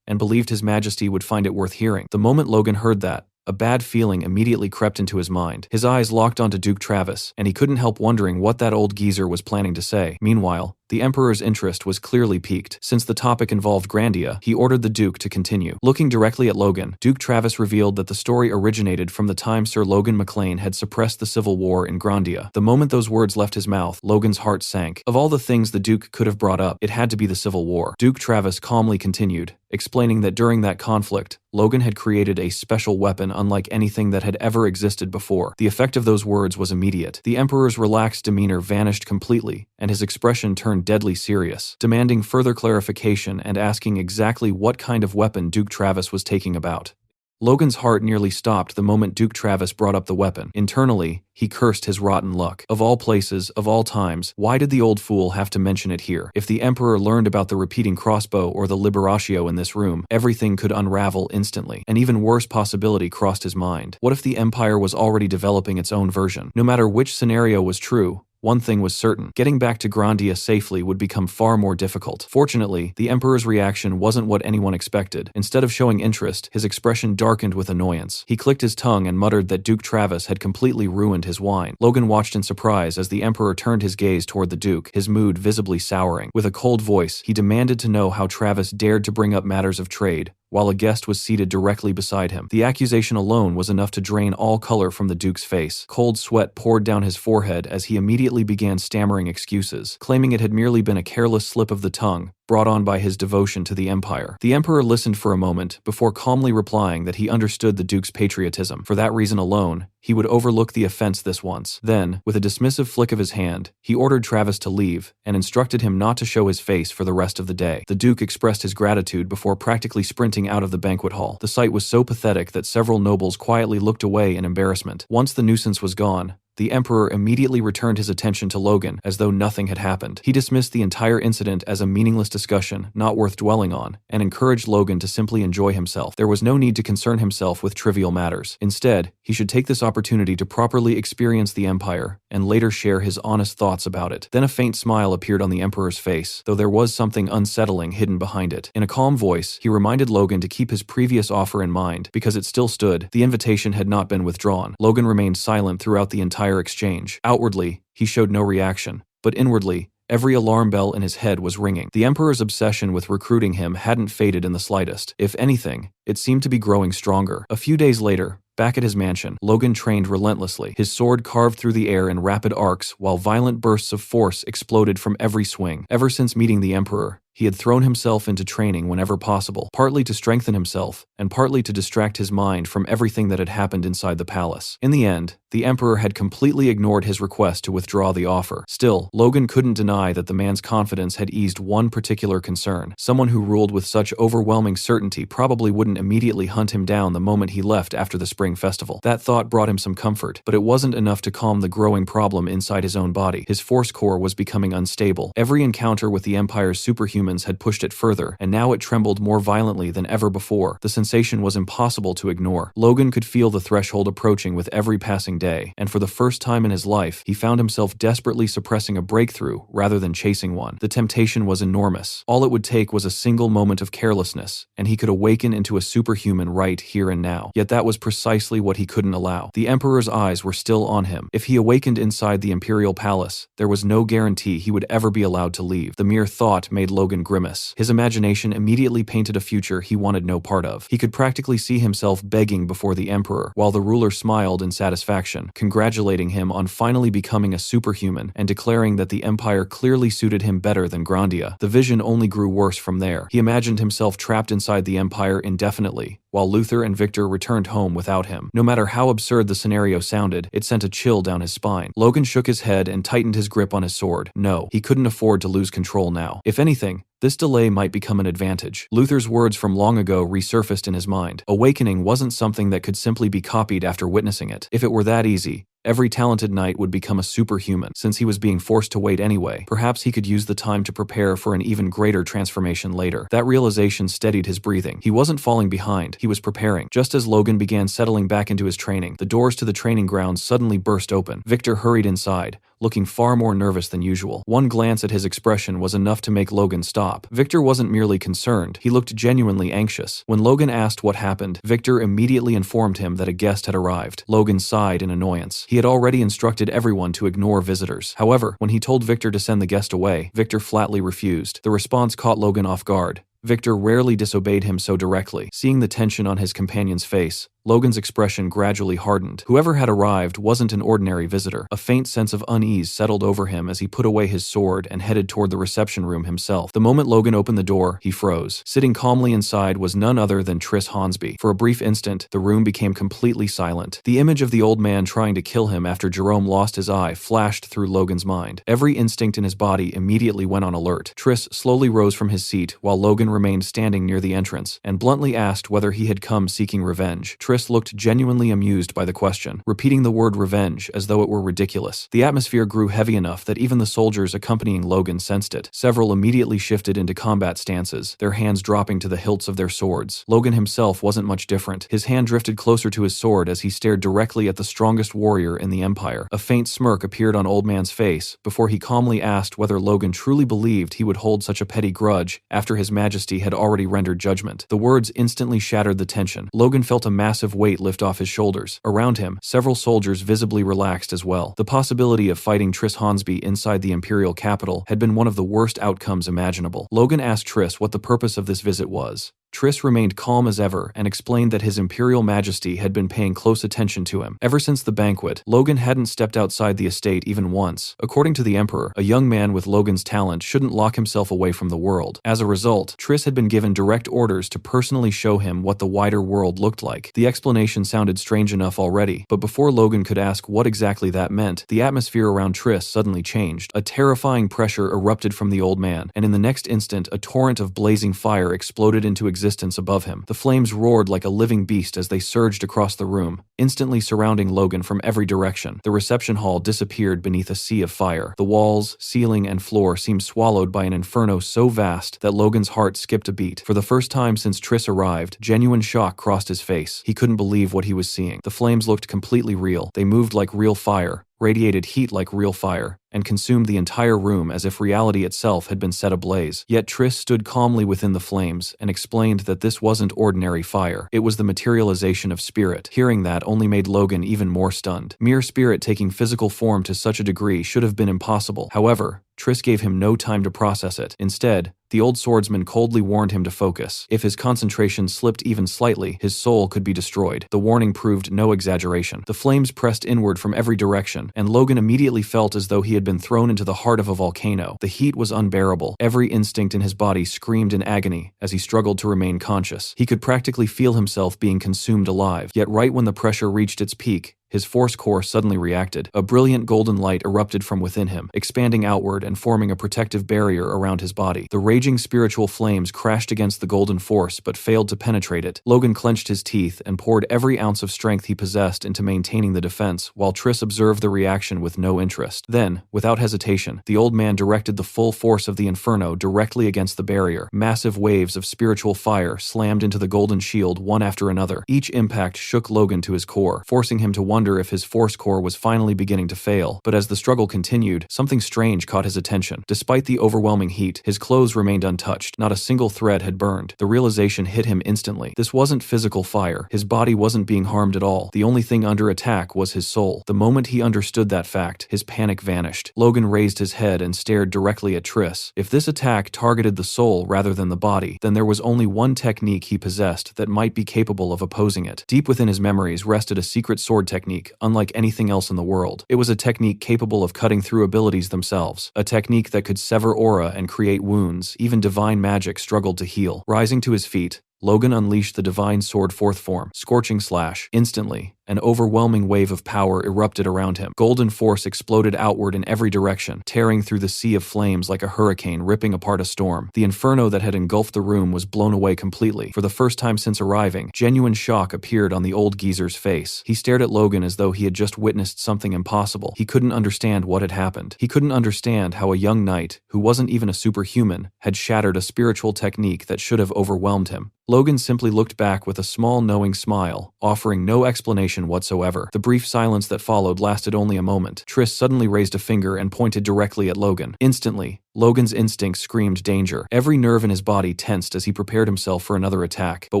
and believed His Majesty would find it worth hearing. The moment Logan heard that, a bad feeling immediately crept into his mind. His eyes locked onto Duke Travis, and he couldn't help wondering what that old geezer was planning to say. Meanwhile, the Emperor's interest was clearly piqued. Since the topic involved Grandia, he ordered the Duke to continue. Looking directly at Logan, Duke Travis revealed that the story originated from the time Sir Logan McLean had suppressed the civil war in Grandia. The moment those words left his mouth, Logan's heart sank. Of all the things the Duke could have brought up, it had to be the civil war. Duke Travis calmly continued, explaining that during that conflict, Logan had created a special weapon unlike anything that had ever existed before. The effect of those words was immediate. The Emperor's relaxed demeanor vanished completely, and his expression turned deadly serious, demanding further clarification and asking exactly what kind of weapon Duke Travis was talking about. Logan's heart nearly stopped the moment Duke Travis brought up the weapon. Internally, he cursed his rotten luck. Of all places, of all times, why did the old fool have to mention it here? If the Emperor learned about the repeating crossbow or the liberatio in this room, everything could unravel instantly. An even worse possibility crossed his mind. What if the Empire was already developing its own version? No matter which scenario was true, one thing was certain: getting back to Grandia safely would become far more difficult. Fortunately, the Emperor's reaction wasn't what anyone expected. Instead of showing interest, his expression darkened with annoyance. He clicked his tongue and muttered that Duke Travis had completely ruined his wine. Logan watched in surprise as the Emperor turned his gaze toward the Duke, his mood visibly souring. With a cold voice, he demanded to know how Travis dared to bring up matters of trade, while a guest was seated directly beside him. The accusation alone was enough to drain all color from the Duke's face. Cold sweat poured down his forehead as he immediately began stammering excuses, claiming it had merely been a careless slip of the tongue, brought on by his devotion to the Empire. The Emperor listened for a moment before calmly replying that he understood the Duke's patriotism. For that reason alone, he would overlook the offense this once. Then, with a dismissive flick of his hand, he ordered Travis to leave and instructed him not to show his face for the rest of the day. The Duke expressed his gratitude before practically sprinting out of the banquet hall. The sight was so pathetic that several nobles quietly looked away in embarrassment. Once the nuisance was gone, the Emperor immediately returned his attention to Logan as though nothing had happened. He dismissed the entire incident as a meaningless discussion, not worth dwelling on, and encouraged Logan to simply enjoy himself. There was no need to concern himself with trivial matters. Instead, he should take this opportunity to properly experience the Empire and later share his honest thoughts about it. Then a faint smile appeared on the Emperor's face, though there was something unsettling hidden behind it. In a calm voice, he reminded Logan to keep his previous offer in mind, because it still stood. The invitation had not been withdrawn. Logan remained silent throughout the entire exchange. Outwardly, he showed no reaction, but inwardly, every alarm bell in his head was ringing. The Emperor's obsession with recruiting him hadn't faded in the slightest. If anything, it seemed to be growing stronger. A few days later, back at his mansion, Logan trained relentlessly. His sword carved through the air in rapid arcs, while violent bursts of force exploded from every swing. Ever since meeting the Emperor, he had thrown himself into training whenever possible, partly to strengthen himself, and partly to distract his mind from everything that had happened inside the palace. In the end, the Emperor had completely ignored his request to withdraw the offer. Still, Logan couldn't deny that the man's confidence had eased one particular concern. Someone who ruled with such overwhelming certainty probably wouldn't immediately hunt him down the moment he left after the spring festival. That thought brought him some comfort, but it wasn't enough to calm the growing problem inside his own body. His force core was becoming unstable. Every encounter with the Empire's superhumans had pushed it further, and now it trembled more violently than ever before. The sensation was impossible to ignore. Logan could feel the threshold approaching with every passing day, and for the first time in his life, he found himself desperately suppressing a breakthrough rather than chasing one. The temptation was enormous. All it would take was a single moment of carelessness, and he could awaken into a superhuman right here and now. Yet that was precisely what he couldn't allow. The Emperor's eyes were still on him. If he awakened inside the Imperial Palace, there was no guarantee he would ever be allowed to leave. The mere thought made Logan Logan grimace. His imagination immediately painted a future he wanted no part of. He could practically see himself begging before the Emperor, while the ruler smiled in satisfaction, congratulating him on finally becoming a superhuman and declaring that the Empire clearly suited him better than Grandia. The vision only grew worse from there. He imagined himself trapped inside the Empire indefinitely, while Luther and Victor returned home without him. No matter how absurd the scenario sounded, it sent a chill down his spine. Logan shook his head and tightened his grip on his sword. No, he couldn't afford to lose control now. If anything, this delay might become an advantage. Luther's words from long ago resurfaced in his mind. Awakening wasn't something that could simply be copied after witnessing it. If it were that easy, every talented knight would become a superhuman. Since he was being forced to wait anyway, perhaps he could use the time to prepare for an even greater transformation later. That realization steadied his breathing. He wasn't falling behind, he was preparing. Just as Logan began settling back into his training, the doors to the training grounds suddenly burst open. Victor hurried inside, looking far more nervous than usual. One glance at his expression was enough to make Logan stop. Victor wasn't merely concerned, he looked genuinely anxious. When Logan asked what happened, Victor immediately informed him that a guest had arrived. Logan sighed in annoyance. He had already instructed everyone to ignore visitors. However, when he told Victor to send the guest away, Victor flatly refused. The response caught Logan off guard. Victor rarely disobeyed him so directly. Seeing the tension on his companion's face, Logan's expression gradually hardened. Whoever had arrived wasn't an ordinary visitor. A faint sense of unease settled over him as he put away his sword and headed toward the reception room himself. The moment Logan opened the door, he froze. Sitting calmly inside was none other than Triss Hornsby. For a brief instant, the room became completely silent. The image of the old man trying to kill him after Jerome lost his eye flashed through Logan's mind. Every instinct in his body immediately went on alert. Triss slowly rose from his seat while Logan remained standing near the entrance and bluntly asked whether he had come seeking revenge. Triss looked genuinely amused by the question, repeating the word revenge as though it were ridiculous. The atmosphere grew heavy enough that even the soldiers accompanying Logan sensed it. Several immediately shifted into combat stances, their hands dropping to the hilts of their swords. Logan himself wasn't much different. His hand drifted closer to his sword as he stared directly at the strongest warrior in the Empire. A faint smirk appeared on Old Man's face before he calmly asked whether Logan truly believed he would hold such a petty grudge after His Majesty had already rendered judgment. The words instantly shattered the tension. Logan felt a massive weight lift off his shoulders. Around him, several soldiers visibly relaxed as well. The possibility of fighting Triss Hornsby inside the Imperial capital had been one of the worst outcomes imaginable. Logan asked Triss what the purpose of this visit was. Triss remained calm as ever and explained that His Imperial Majesty had been paying close attention to him. Ever since the banquet, Logan hadn't stepped outside the estate even once. According to the Emperor, a young man with Logan's talent shouldn't lock himself away from the world. As a result, Triss had been given direct orders to personally show him what the wider world looked like. The explanation sounded strange enough already, but before Logan could ask what exactly that meant, the atmosphere around Triss suddenly changed. A terrifying pressure erupted from the old man, and in the next instant, a torrent of blazing fire exploded into existence above him. The flames roared like a living beast as they surged across the room, instantly surrounding Logan from every direction. The reception hall disappeared beneath a sea of fire. The walls, ceiling, and floor seemed swallowed by an inferno so vast that Logan's heart skipped a beat. For the first time since Triss arrived, genuine shock crossed his face. He couldn't believe what he was seeing. The flames looked completely real. They moved like real fire, radiated heat like real fire, and consumed the entire room as if reality itself had been set ablaze. Yet Triss stood calmly within the flames and explained that this wasn't ordinary fire. It was the materialization of spirit. Hearing that only made Logan even more stunned. Mere spirit taking physical form to such a degree should have been impossible. However, Triss gave him no time to process it. Instead, the old swordsman coldly warned him to focus. If his concentration slipped even slightly, his soul could be destroyed. The warning proved no exaggeration. The flames pressed inward from every direction, and Logan immediately felt as though he had been thrown into the heart of a volcano. The heat was unbearable. Every instinct in his body screamed in agony as he struggled to remain conscious. He could practically feel himself being consumed alive. Yet right when the pressure reached its peak, his force core suddenly reacted. A brilliant golden light erupted from within him, expanding outward and forming a protective barrier around his body. The raging spiritual flames crashed against the golden force but failed to penetrate it. Logan clenched his teeth and poured every ounce of strength he possessed into maintaining the defense, while Triss observed the reaction with no interest. Then, without hesitation, the old man directed the full force of the inferno directly against the barrier. Massive waves of spiritual fire slammed into the golden shield one after another. Each impact shook Logan to his core, forcing him to wonder wonder if his force core was finally beginning to fail, but as the struggle continued, something strange caught his attention. Despite the overwhelming heat, his clothes remained untouched. Not a single thread had burned. The realization hit him instantly. This wasn't physical fire. His body wasn't being harmed at all. The only thing under attack was his soul. The moment he understood that fact, his panic vanished. Logan raised his head and stared directly at Triss. If this attack targeted the soul rather than the body, then there was only one technique he possessed that might be capable of opposing it. Deep within his memories rested a secret sword technique, unlike anything else in the world. It was a technique capable of cutting through abilities themselves, a technique that could sever aura and create wounds. Even divine magic struggled to heal. Rising to his feet, Logan unleashed the divine sword fourth form, Scorching Slash. Instantly, an overwhelming wave of power erupted around him. Golden force exploded outward in every direction, tearing through the sea of flames like a hurricane ripping apart a storm. The inferno that had engulfed the room was blown away completely. For the first time since arriving, genuine shock appeared on the old geezer's face. He stared at Logan as though he had just witnessed something impossible. He couldn't understand what had happened. He couldn't understand how a young knight, who wasn't even a superhuman, had shattered a spiritual technique that should have overwhelmed him. Logan simply looked back with a small knowing smile, offering no explanation whatsoever. The brief silence that followed lasted only a moment. Triss suddenly raised a finger and pointed directly at Logan. Instantly, Logan's instincts screamed danger. Every nerve in his body tensed as he prepared himself for another attack. But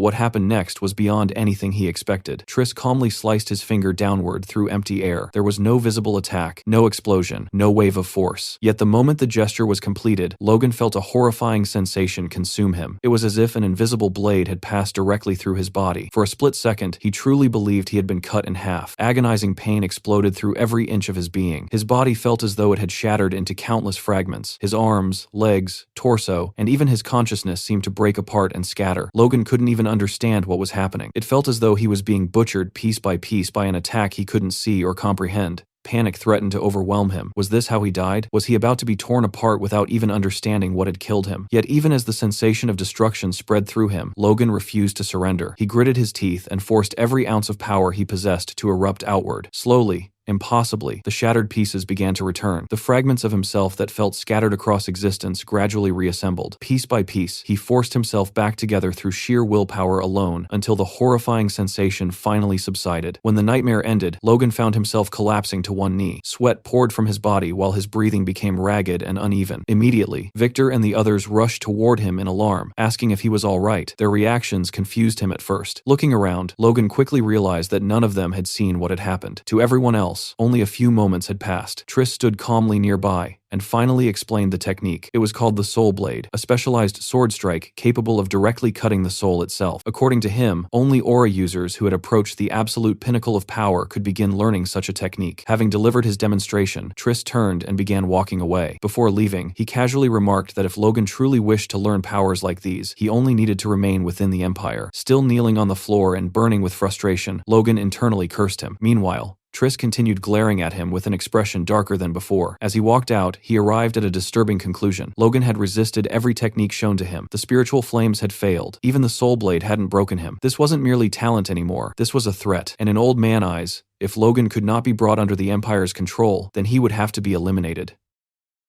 what happened next was beyond anything he expected. Triss calmly sliced his finger downward through empty air. There was no visible attack, no explosion, no wave of force. Yet the moment the gesture was completed, Logan felt a horrifying sensation consume him. It was as if an invisible blade had passed directly through his body. For a split second, he truly believed he had been cut in half. Agonizing pain exploded through every inch of his being. His body felt as though it had shattered into countless fragments. His arms, legs, torso, and even his consciousness seemed to break apart and scatter. Logan couldn't even understand what was happening. It felt as though he was being butchered piece by an attack he couldn't see or comprehend. Panic threatened to overwhelm him. Was this how he died? Was he about to be torn apart without even understanding what had killed him? Yet even as the sensation of destruction spread through him, Logan refused to surrender. He gritted his teeth and forced every ounce of power he possessed to erupt outward. Slowly, impossibly, the shattered pieces began to return. The fragments of himself that felt scattered across existence gradually reassembled. Piece by piece, he forced himself back together through sheer willpower alone until the horrifying sensation finally subsided. When the nightmare ended, Logan found himself collapsing to one knee. Sweat poured from his body while his breathing became ragged and uneven. Immediately, Victor and the others rushed toward him in alarm, asking if he was all right. Their reactions confused him at first. Looking around, Logan quickly realized that none of them had seen what had happened. To everyone else, only a few moments had passed. Triss stood calmly nearby and finally explained the technique. It was called the Soul Blade, a specialized sword strike capable of directly cutting the soul itself. According to him, only aura users who had approached the absolute pinnacle of power could begin learning such a technique. Having delivered his demonstration, Triss turned and began walking away. Before leaving, he casually remarked that if Logan truly wished to learn powers like these, he only needed to remain within the Empire. Still kneeling on the floor and burning with frustration, Logan internally cursed him. Meanwhile, Triss continued glaring at him with an expression darker than before. As he walked out, he arrived at a disturbing conclusion. Logan had resisted every technique shown to him. The spiritual flames had failed. Even the soul blade hadn't broken him. This wasn't merely talent anymore. This was a threat. And in old man eyes, if Logan could not be brought under the Empire's control, then he would have to be eliminated.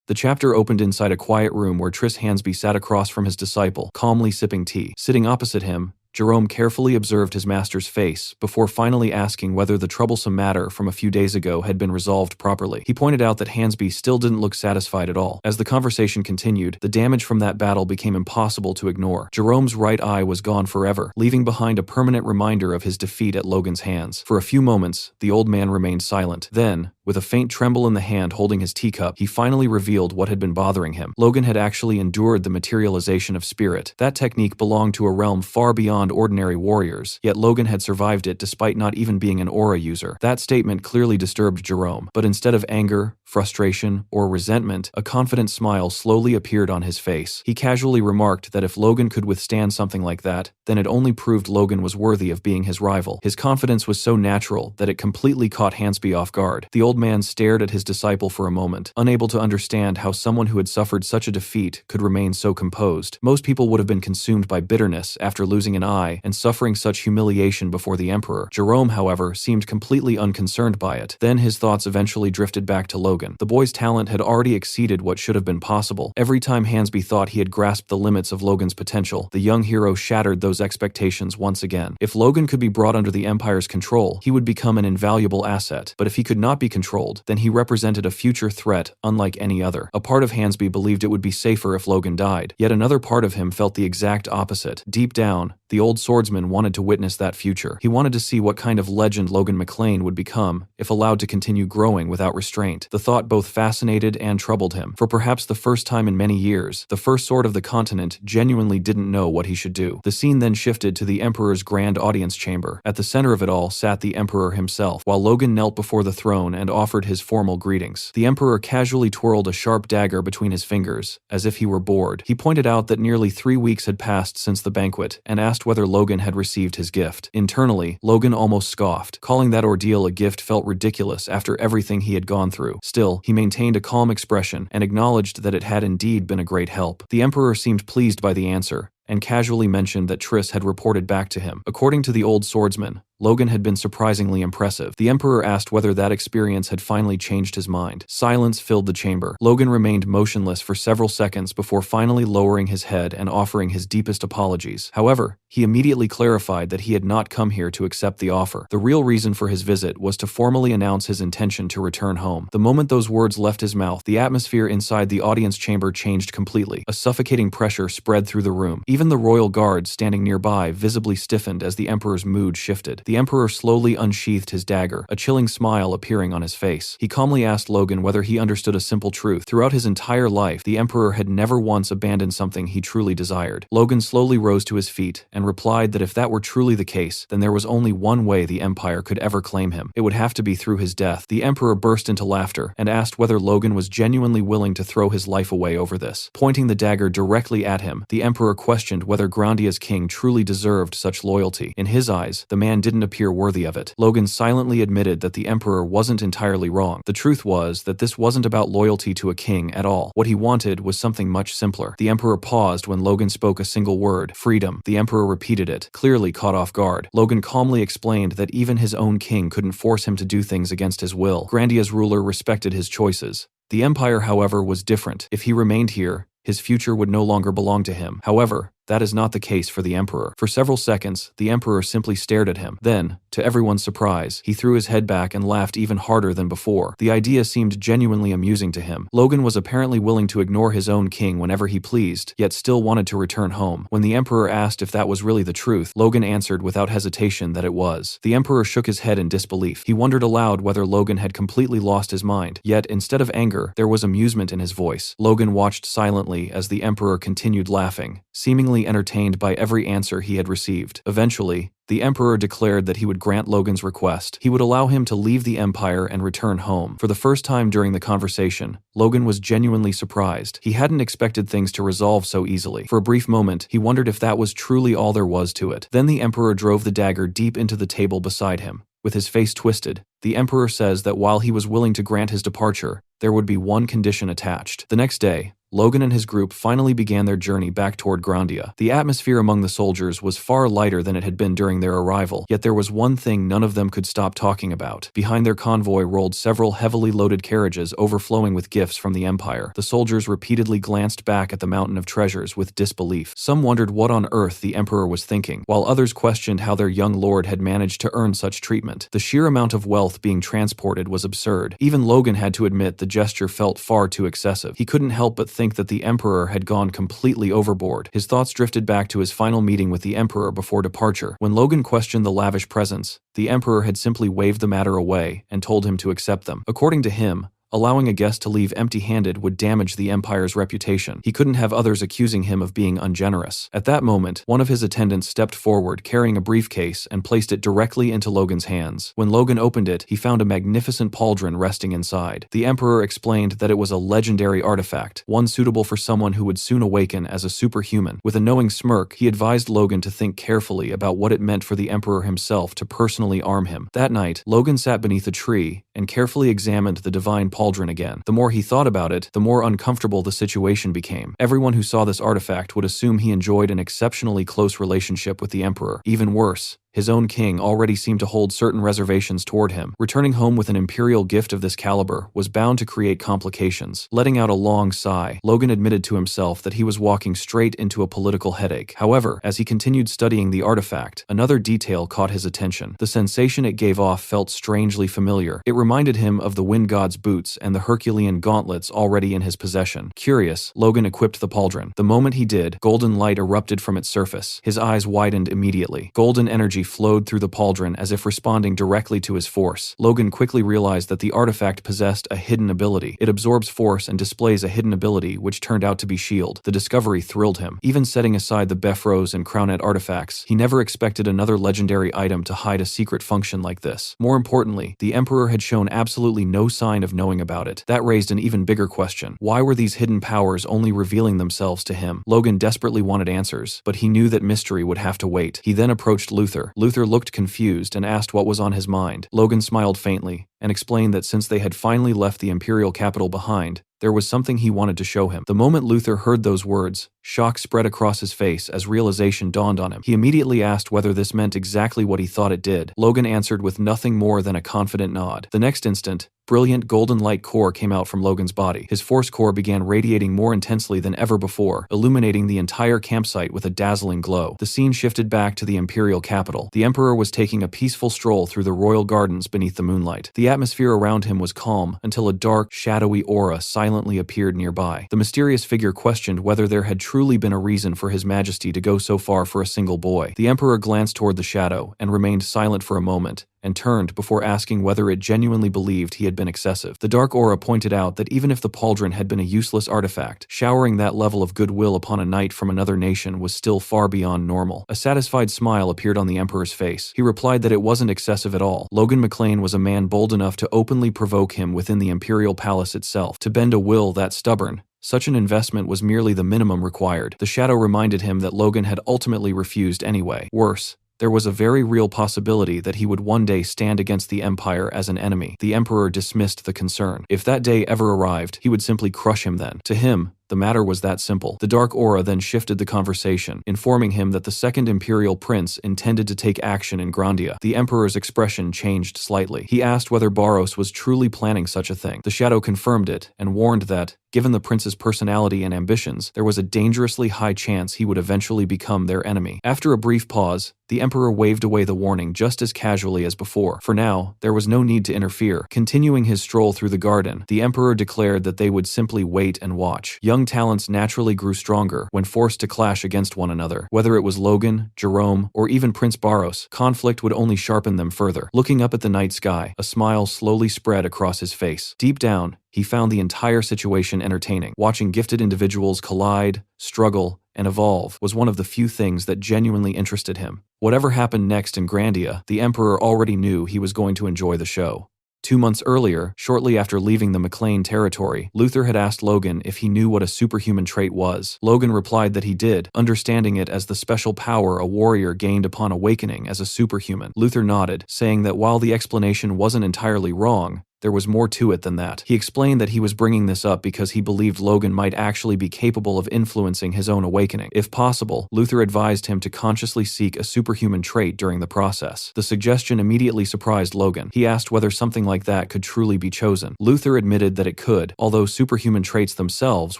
The chapter opened inside a quiet room where Triss Hansby sat across from his disciple, calmly sipping tea. Sitting opposite him, Jerome carefully observed his master's face before finally asking whether the troublesome matter from a few days ago had been resolved properly. He pointed out that Hansby still didn't look satisfied at all. As the conversation continued, the damage from that battle became impossible to ignore. Jerome's right eye was gone forever, leaving behind a permanent reminder of his defeat at Logan's hands. For a few moments, the old man remained silent. Then, with a faint tremble in the hand holding his teacup, he finally revealed what had been bothering him. Logan had actually endured the materialization of spirit. That technique belonged to a realm far beyond ordinary warriors, yet Logan had survived it despite not even being an aura user. That statement clearly disturbed Jerome, but instead of anger, frustration, or resentment, a confident smile slowly appeared on his face. He casually remarked that if Logan could withstand something like that, then it only proved Logan was worthy of being his rival. His confidence was so natural that it completely caught Hansby off guard. The old old man stared at his disciple for a moment, unable to understand how someone who had suffered such a defeat could remain so composed. Most people would have been consumed by bitterness after losing an eye and suffering such humiliation before the emperor. Jerome, however, seemed completely unconcerned by it. Then his thoughts eventually drifted back to Logan. The boy's talent had already exceeded what should have been possible. Every time Hansby thought he had grasped the limits of Logan's potential, the young hero shattered those expectations once again. If Logan could be brought under the Empire's control, he would become an invaluable asset. But if he could not be controlled, then he represented a future threat unlike any other. A part of Hansby believed it would be safer if Logan died, yet another part of him felt the exact opposite. Deep down, the old swordsman wanted to witness that future. He wanted to see what kind of legend Logan McLean would become if allowed to continue growing without restraint. The thought both fascinated and troubled him. For perhaps the first time in many years, the first sword of the continent genuinely didn't know what he should do. The scene then shifted to the Emperor's grand audience chamber. At the center of it all sat the Emperor himself, while Logan knelt before the throne and offered his formal greetings. The Emperor casually twirled a sharp dagger between his fingers, as if he were bored. He pointed out that nearly 3 weeks had passed since the banquet, and asked whether Logan had received his gift. Internally, Logan almost scoffed. Calling that ordeal a gift felt ridiculous after everything he had gone through. Still, he maintained a calm expression and acknowledged that it had indeed been a great help. The Emperor seemed pleased by the answer, and casually mentioned that Triss had reported back to him. According to the old swordsman, Logan had been surprisingly impressive. The Emperor asked whether that experience had finally changed his mind. Silence filled the chamber. Logan remained motionless for several seconds before finally lowering his head and offering his deepest apologies. However, he immediately clarified that he had not come here to accept the offer. The real reason for his visit was to formally announce his intention to return home. The moment those words left his mouth, the atmosphere inside the audience chamber changed completely. A suffocating pressure spread through the room. Even the royal guards standing nearby visibly stiffened as the Emperor's mood shifted. The Emperor slowly unsheathed his dagger, a chilling smile appearing on his face. He calmly asked Logan whether he understood a simple truth. Throughout his entire life, the Emperor had never once abandoned something he truly desired. Logan slowly rose to his feet and replied that if that were truly the case, then there was only one way the Empire could ever claim him. It would have to be through his death. The Emperor burst into laughter and asked whether Logan was genuinely willing to throw his life away over this. Pointing the dagger directly at him, the Emperor questioned whether Grandia's king truly deserved such loyalty. In his eyes, the man didn't appear worthy of it. Logan silently admitted that the Emperor wasn't entirely wrong. The truth was that this wasn't about loyalty to a king at all. What he wanted was something much simpler. The Emperor paused when Logan spoke a single word: freedom. The Emperor repeated it, clearly caught off guard. Logan calmly explained that even his own king couldn't force him to do things against his will. Grandia's ruler respected his choices. The Empire, however, was different. If he remained here, his future would no longer belong to him. However, that is not the case for the Emperor. For several seconds, the Emperor simply stared at him. Then, to everyone's surprise, he threw his head back and laughed even harder than before. The idea seemed genuinely amusing to him. Logan was apparently willing to ignore his own king whenever he pleased, yet still wanted to return home. When the Emperor asked if that was really the truth, Logan answered without hesitation that it was. The Emperor shook his head in disbelief. He wondered aloud whether Logan had completely lost his mind. Yet, instead of anger, there was amusement in his voice. Logan watched silently as the Emperor continued laughing, seemingly entertained by every answer he had received. Eventually, the Emperor declared that he would grant Logan's request. He would allow him to leave the Empire and return home. For the first time during the conversation, Logan was genuinely surprised. He hadn't expected things to resolve so easily. For a brief moment, he wondered if that was truly all there was to it. Then the Emperor drove the dagger deep into the table beside him. With his face twisted, the Emperor says that while he was willing to grant his departure, there would be one condition attached. The next day, Logan and his group finally began their journey back toward Grandia. The atmosphere among the soldiers was far lighter than it had been during their arrival, yet there was one thing none of them could stop talking about. Behind their convoy rolled several heavily loaded carriages overflowing with gifts from the Empire. The soldiers repeatedly glanced back at the mountain of treasures with disbelief. Some wondered what on earth the Emperor was thinking, while others questioned how their young lord had managed to earn such treatment. The sheer amount of wealth being transported was absurd. Even Logan had to admit the gesture felt far too excessive. He couldn't help but think that the Emperor had gone completely overboard. His thoughts drifted back to his final meeting with the Emperor before departure. When Logan questioned the lavish presents, the Emperor had simply waved the matter away and told him to accept them. According to him, Allowing a guest to leave empty-handed would damage the Empire's reputation. He couldn't have others accusing him of being ungenerous. At that moment, one of his attendants stepped forward carrying a briefcase and placed it directly into Logan's hands. When Logan opened it, he found a magnificent pauldron resting inside. The Emperor explained that it was a legendary artifact, one suitable for someone who would soon awaken as a superhuman. With a knowing smirk, he advised Logan to think carefully about what it meant for the Emperor himself to personally arm him. That night, Logan sat beneath a tree and carefully examined the divine pauldron again. The more he thought about it, the more uncomfortable the situation became. Everyone who saw this artifact would assume he enjoyed an exceptionally close relationship with the Emperor. Even worse, his own king already seemed to hold certain reservations toward him. Returning home with an imperial gift of this caliber was bound to create complications. Letting out a long sigh, Logan admitted to himself that he was walking straight into a political headache. However, as he continued studying the artifact, another detail caught his attention. The sensation it gave off felt strangely familiar. It reminded him of the wind god's boots and the Herculean gauntlets already in his possession. Curious, Logan equipped the pauldron. The moment he did, golden light erupted from its surface. His eyes widened immediately. Golden energy flowed through the pauldron as if responding directly to his force. Logan quickly realized that the artifact possessed a hidden ability. It absorbs force and displays a hidden ability which turned out to be shield. The discovery thrilled him. Even setting aside the Befros and Crownet artifacts, he never expected another legendary item to hide a secret function like this. More importantly, the Emperor had shown absolutely no sign of knowing about it. That raised an even bigger question. Why were these hidden powers only revealing themselves to him? Logan desperately wanted answers, but he knew that mystery would have to wait. He then approached Luther. Luther looked confused and asked what was on his mind. Logan smiled faintly and explained that since they had finally left the imperial capital behind, there was something he wanted to show him. The moment Luther heard those words, shock spread across his face as realization dawned on him. He immediately asked whether this meant exactly what he thought it did. Logan answered with nothing more than a confident nod. The next instant, brilliant golden light core came out from Logan's body. His force core began radiating more intensely than ever before, illuminating the entire campsite with a dazzling glow. The scene shifted back to the imperial capital. The Emperor was taking a peaceful stroll through the royal gardens beneath the moonlight. The atmosphere around him was calm until a dark, shadowy aura silently appeared nearby. The mysterious figure questioned whether there had truly been a reason for His Majesty to go so far for a single boy. The Emperor glanced toward the shadow and remained silent for a moment, and turned before asking whether it genuinely believed he had been excessive. The dark aura pointed out that even if the pauldron had been a useless artifact, showering that level of goodwill upon a knight from another nation was still far beyond normal. A satisfied smile appeared on the Emperor's face. He replied that it wasn't excessive at all. Logan McLean was a man bold enough to openly provoke him within the imperial palace itself. To bend a will that stubborn, such an investment was merely the minimum required. The shadow reminded him that Logan had ultimately refused anyway. Worse, there was a very real possibility that he would one day stand against the Empire as an enemy. The Emperor dismissed the concern. If that day ever arrived, he would simply crush him then. To him, the matter was that simple. The dark aura then shifted the conversation, informing him that the second imperial prince intended to take action in Grandia. The Emperor's expression changed slightly. He asked whether Barros was truly planning such a thing. The shadow confirmed it and warned that, given the prince's personality and ambitions, there was a dangerously high chance he would eventually become their enemy. After a brief pause, the Emperor waved away the warning just as casually as before. For now, there was no need to interfere. Continuing his stroll through the garden, the Emperor declared that they would simply wait and watch. Young talents naturally grew stronger when forced to clash against one another. Whether it was Logan, Jerome, or even Prince Barros, conflict would only sharpen them further. Looking up at the night sky, a smile slowly spread across his face. Deep down, he found the entire situation entertaining. Watching gifted individuals collide, struggle, and evolve was one of the few things that genuinely interested him. Whatever happened next in Grandia, the Emperor already knew he was going to enjoy the show. 2 months earlier, shortly after leaving the McLean territory, Luther had asked Logan if he knew what a superhuman trait was. Logan replied that he did, understanding it as the special power a warrior gained upon awakening as a superhuman. Luther nodded, saying that while the explanation wasn't entirely wrong, there was more to it than that. He explained that he was bringing this up because he believed Logan might actually be capable of influencing his own awakening. If possible, Luther advised him to consciously seek a superhuman trait during the process. The suggestion immediately surprised Logan. He asked whether something like that could truly be chosen. Luther admitted that it could, although superhuman traits themselves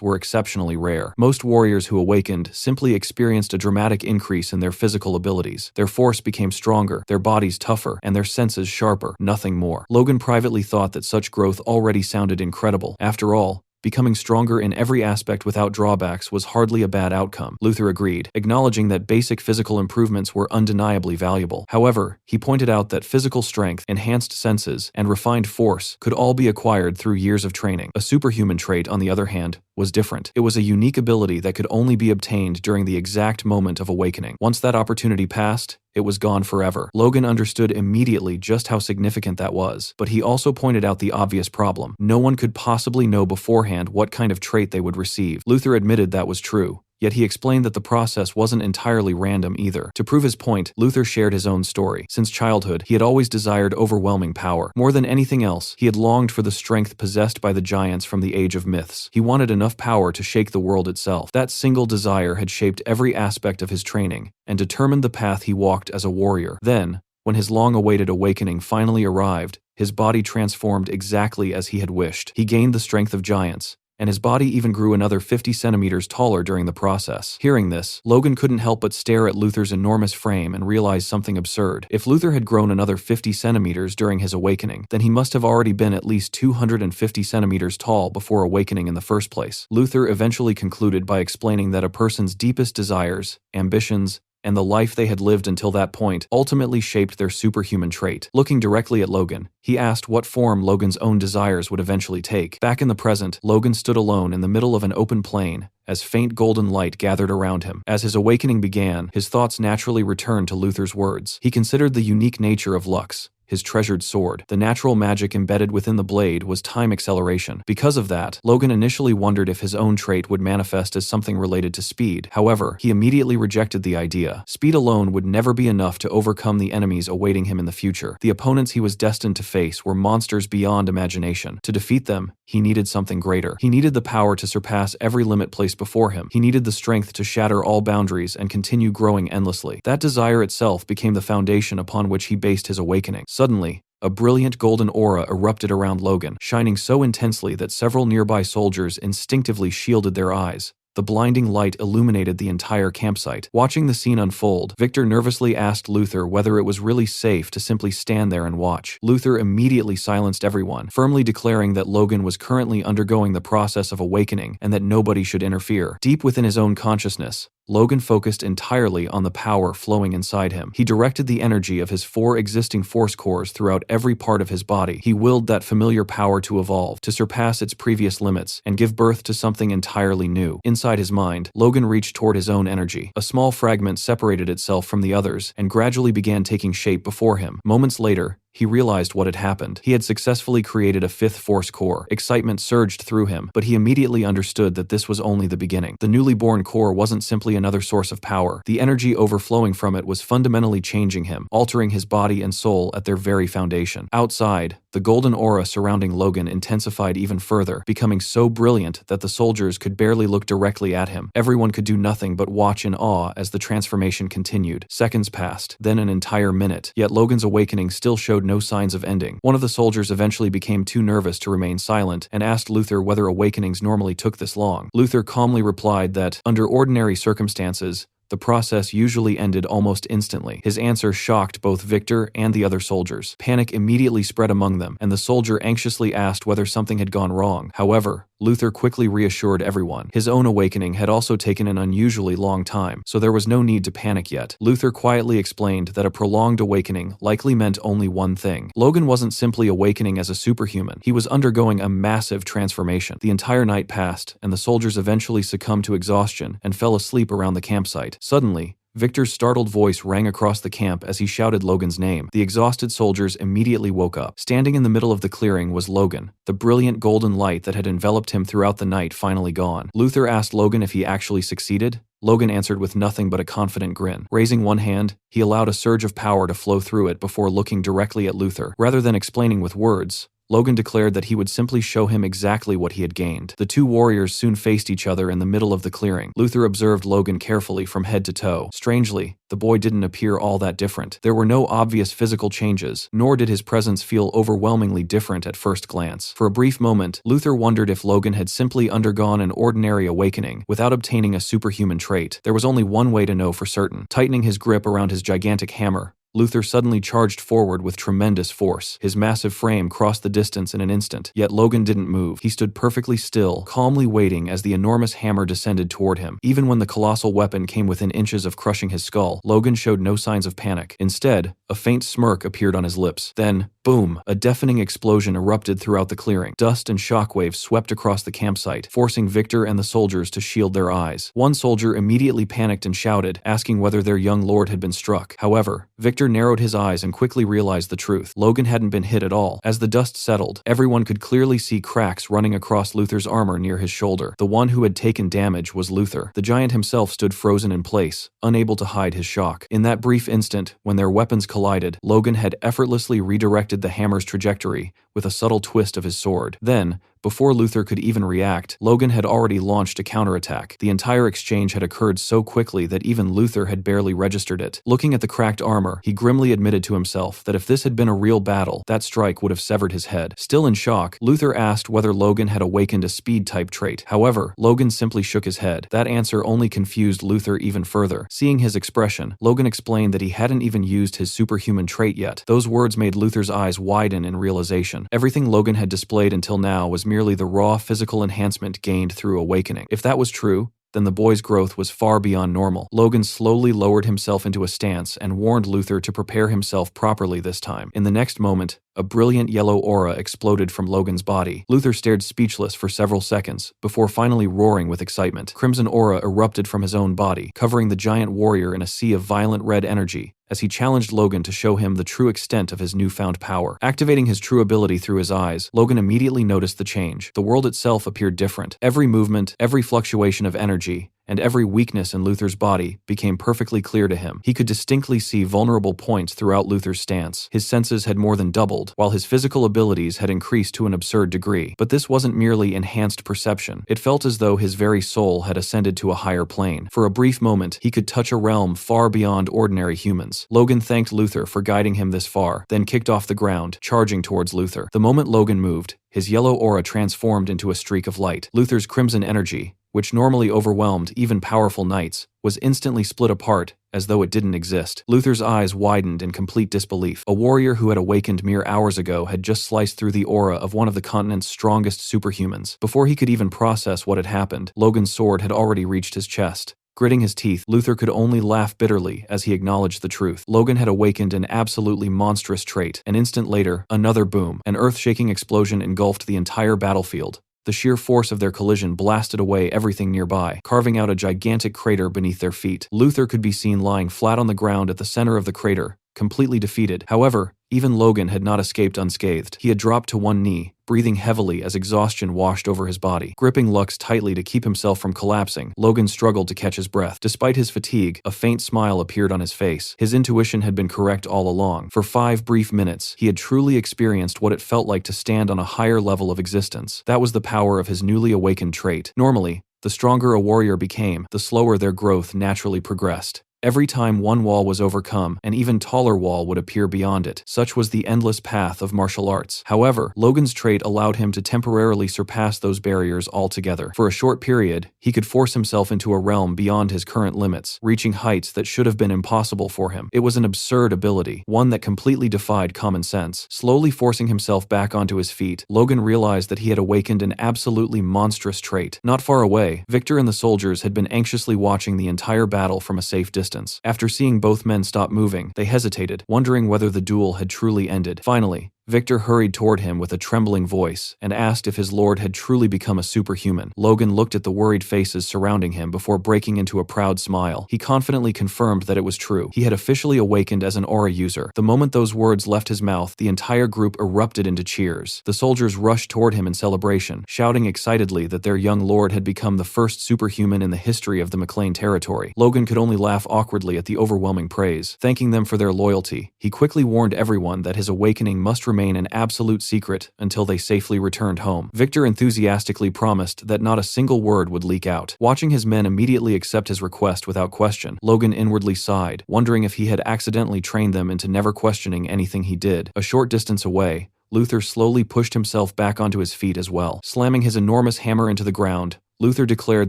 were exceptionally rare. Most warriors who awakened simply experienced a dramatic increase in their physical abilities. Their force became stronger, their bodies tougher, and their senses sharper, nothing more. Logan privately thought that such growth already sounded incredible. After all, Becoming stronger in every aspect without drawbacks was hardly a bad outcome. Luther agreed, acknowledging that basic physical improvements were undeniably valuable. However, he pointed out that physical strength, enhanced senses, and refined force could all be acquired through years of training. A superhuman trait, on the other hand, was different. It was a unique ability that could only be obtained during the exact moment of awakening. Once that opportunity passed, it was gone forever. Logan understood immediately just how significant that was, but he also pointed out the obvious problem. No one could possibly know beforehand what kind of trait they would receive. Luther admitted that was true. Yet he explained that the process wasn't entirely random either. To prove his point, Luther shared his own story. Since childhood, he had always desired overwhelming power. More than anything else, he had longed for the strength possessed by the giants from the age of myths. He wanted enough power to shake the world itself. That single desire had shaped every aspect of his training and determined the path he walked as a warrior. Then, when his long-awaited awakening finally arrived, his body transformed exactly as he had wished. He gained the strength of giants, and his body even grew another 50 centimeters taller during the process. Hearing this, Logan couldn't help but stare at Luther's enormous frame and realize something absurd. If Luther had grown another 50 centimeters during his awakening, then he must have already been at least 250 centimeters tall before awakening in the first place. Luther eventually concluded by explaining that a person's deepest desires, ambitions, and the life they had lived until that point ultimately shaped their superhuman trait. Looking directly at Logan, he asked what form Logan's own desires would eventually take. Back in the present, Logan stood alone in the middle of an open plain, as faint golden light gathered around him. As his awakening began, his thoughts naturally returned to Luther's words. He considered the unique nature of Lux, his treasured sword. The natural magic embedded within the blade was time acceleration. Because of that, Logan initially wondered if his own trait would manifest as something related to speed. However, he immediately rejected the idea. Speed alone would never be enough to overcome the enemies awaiting him in the future. The opponents he was destined to face were monsters beyond imagination. To defeat them, he needed something greater. He needed the power to surpass every limit placed before him. He needed the strength to shatter all boundaries and continue growing endlessly. That desire itself became the foundation upon which he based his awakening. Suddenly, a brilliant golden aura erupted around Logan, shining so intensely that several nearby soldiers instinctively shielded their eyes. The blinding light illuminated the entire campsite. Watching the scene unfold, Victor nervously asked Luther whether it was really safe to simply stand there and watch. Luther immediately silenced everyone, firmly declaring that Logan was currently undergoing the process of awakening and that nobody should interfere. Deep within his own consciousness, Logan focused entirely on the power flowing inside him. He directed the energy of his 4 existing force cores throughout every part of his body. He willed that familiar power to evolve, to surpass its previous limits, and give birth to something entirely new. Inside his mind, Logan reached toward his own energy. A small fragment separated itself from the others and gradually began taking shape before him. Moments later, he realized what had happened. He had successfully created a 5th force core. Excitement surged through him, but he immediately understood that this was only the beginning. The newly born core wasn't simply another source of power. The energy overflowing from it was fundamentally changing him, altering his body and soul at their very foundation. Outside, the golden aura surrounding Logan intensified even further, becoming so brilliant that the soldiers could barely look directly at him. Everyone could do nothing but watch in awe as the transformation continued. Seconds passed, then an entire minute, yet Logan's awakening still showed no signs of ending. One of the soldiers eventually became too nervous to remain silent and asked Luther whether awakenings normally took this long. Luther calmly replied that, under ordinary circumstances, the process usually ended almost instantly. His answer shocked both Victor and the other soldiers. Panic immediately spread among them, and the soldier anxiously asked whether something had gone wrong. However, Luther quickly reassured everyone. His own awakening had also taken an unusually long time, so there was no need to panic yet. Luther quietly explained that a prolonged awakening likely meant only one thing. Logan wasn't simply awakening as a superhuman. He was undergoing a massive transformation. The entire night passed, and the soldiers eventually succumbed to exhaustion and fell asleep around the campsite. Suddenly, Victor's startled voice rang across the camp as he shouted Logan's name. The exhausted soldiers immediately woke up. Standing in the middle of the clearing was Logan, the brilliant golden light that had enveloped him throughout the night finally gone. Luther asked Logan if he actually succeeded. Logan answered with nothing but a confident grin. Raising one hand, he allowed a surge of power to flow through it before looking directly at Luther. Rather than explaining with words, Logan declared that he would simply show him exactly what he had gained. The two warriors soon faced each other in the middle of the clearing. Luther observed Logan carefully from head to toe. Strangely, the boy didn't appear all that different. There were no obvious physical changes, nor did his presence feel overwhelmingly different at first glance. For a brief moment, Luther wondered if Logan had simply undergone an ordinary awakening without obtaining a superhuman trait. There was only one way to know for certain. Tightening his grip around his gigantic hammer, Luther suddenly charged forward with tremendous force. His massive frame crossed the distance in an instant, yet Logan didn't move. He stood perfectly still, calmly waiting as the enormous hammer descended toward him. Even when the colossal weapon came within inches of crushing his skull, Logan showed no signs of panic. Instead, a faint smirk appeared on his lips. Then, boom, a deafening explosion erupted throughout the clearing. Dust and shockwaves swept across the campsite, forcing Victor and the soldiers to shield their eyes. One soldier immediately panicked and shouted, asking whether their young lord had been struck. However, Victor narrowed his eyes and quickly realized the truth. Logan hadn't been hit at all. As the dust settled, everyone could clearly see cracks running across Luther's armor near his shoulder. The one who had taken damage was Luther. The giant himself stood frozen in place, unable to hide his shock. In that brief instant, when their weapons collided, Logan had effortlessly redirected the hammer's trajectory with a subtle twist of his sword. Then, before Luther could even react, Logan had already launched a counterattack. The entire exchange had occurred so quickly that even Luther had barely registered it. Looking at the cracked armor, he grimly admitted to himself that if this had been a real battle, that strike would have severed his head. Still in shock, Luther asked whether Logan had awakened a speed-type trait. However, Logan simply shook his head. That answer only confused Luther even further. Seeing his expression, Logan explained that he hadn't even used his superhuman trait yet. Those words made Luther's eyes widen in realization. Everything Logan had displayed until now was merely the raw physical enhancement gained through awakening. If that was true, then the boy's growth was far beyond normal. Logan slowly lowered himself into a stance and warned Luther to prepare himself properly this time. In the next moment, a brilliant yellow aura exploded from Logan's body. Luther stared speechless for several seconds, before finally roaring with excitement. Crimson aura erupted from his own body, covering the giant warrior in a sea of violent red energy, as he challenged Logan to show him the true extent of his newfound power. Activating his true ability through his eyes, Logan immediately noticed the change. The world itself appeared different. Every movement, every fluctuation of energy, and every weakness in Luther's body became perfectly clear to him. He could distinctly see vulnerable points throughout Luther's stance. His senses had more than doubled, while his physical abilities had increased to an absurd degree. But this wasn't merely enhanced perception. It felt as though his very soul had ascended to a higher plane. For a brief moment, he could touch a realm far beyond ordinary humans. Logan thanked Luther for guiding him this far, then kicked off the ground, charging towards Luther. The moment Logan moved, his yellow aura transformed into a streak of light. Luther's crimson energy, which normally overwhelmed even powerful knights, was instantly split apart as though it didn't exist. Luther's eyes widened in complete disbelief. A warrior who had awakened mere hours ago had just sliced through the aura of one of the continent's strongest superhumans. Before he could even process what had happened, Logan's sword had already reached his chest. Gritting his teeth, Luther could only laugh bitterly as he acknowledged the truth. Logan had awakened an absolutely monstrous trait. An instant later, another boom. An earth-shaking explosion engulfed the entire battlefield. The sheer force of their collision blasted away everything nearby, carving out a gigantic crater beneath their feet. Luther could be seen lying flat on the ground at the center of the crater, completely defeated. However, even Logan had not escaped unscathed. He had dropped to one knee, breathing heavily as exhaustion washed over his body. Gripping Lux tightly to keep himself from collapsing, Logan struggled to catch his breath. Despite his fatigue, a faint smile appeared on his face. His intuition had been correct all along. For 5 brief minutes, he had truly experienced what it felt like to stand on a higher level of existence. That was the power of his newly awakened trait. Normally, the stronger a warrior became, the slower their growth naturally progressed. Every time one wall was overcome, an even taller wall would appear beyond it. Such was the endless path of martial arts. However, Logan's trait allowed him to temporarily surpass those barriers altogether. For a short period, he could force himself into a realm beyond his current limits, reaching heights that should have been impossible for him. It was an absurd ability, one that completely defied common sense. Slowly forcing himself back onto his feet, Logan realized that he had awakened an absolutely monstrous trait. Not far away, Victor and the soldiers had been anxiously watching the entire battle from a safe distance. After seeing both men stop moving, they hesitated, wondering whether the duel had truly ended. Finally, Victor hurried toward him with a trembling voice and asked if his lord had truly become a superhuman. Logan looked at the worried faces surrounding him before breaking into a proud smile. He confidently confirmed that it was true. He had officially awakened as an aura user. The moment those words left his mouth, the entire group erupted into cheers. The soldiers rushed toward him in celebration, shouting excitedly that their young lord had become the first superhuman in the history of the McLean territory. Logan could only laugh awkwardly at the overwhelming praise. Thanking them for their loyalty, he quickly warned everyone that his awakening must remain an absolute secret until they safely returned home. Victor enthusiastically promised that not a single word would leak out. Watching his men immediately accept his request without question, Logan inwardly sighed, wondering if he had accidentally trained them into never questioning anything he did. A short distance away, Luther slowly pushed himself back onto his feet as well. Slamming his enormous hammer into the ground, Luther declared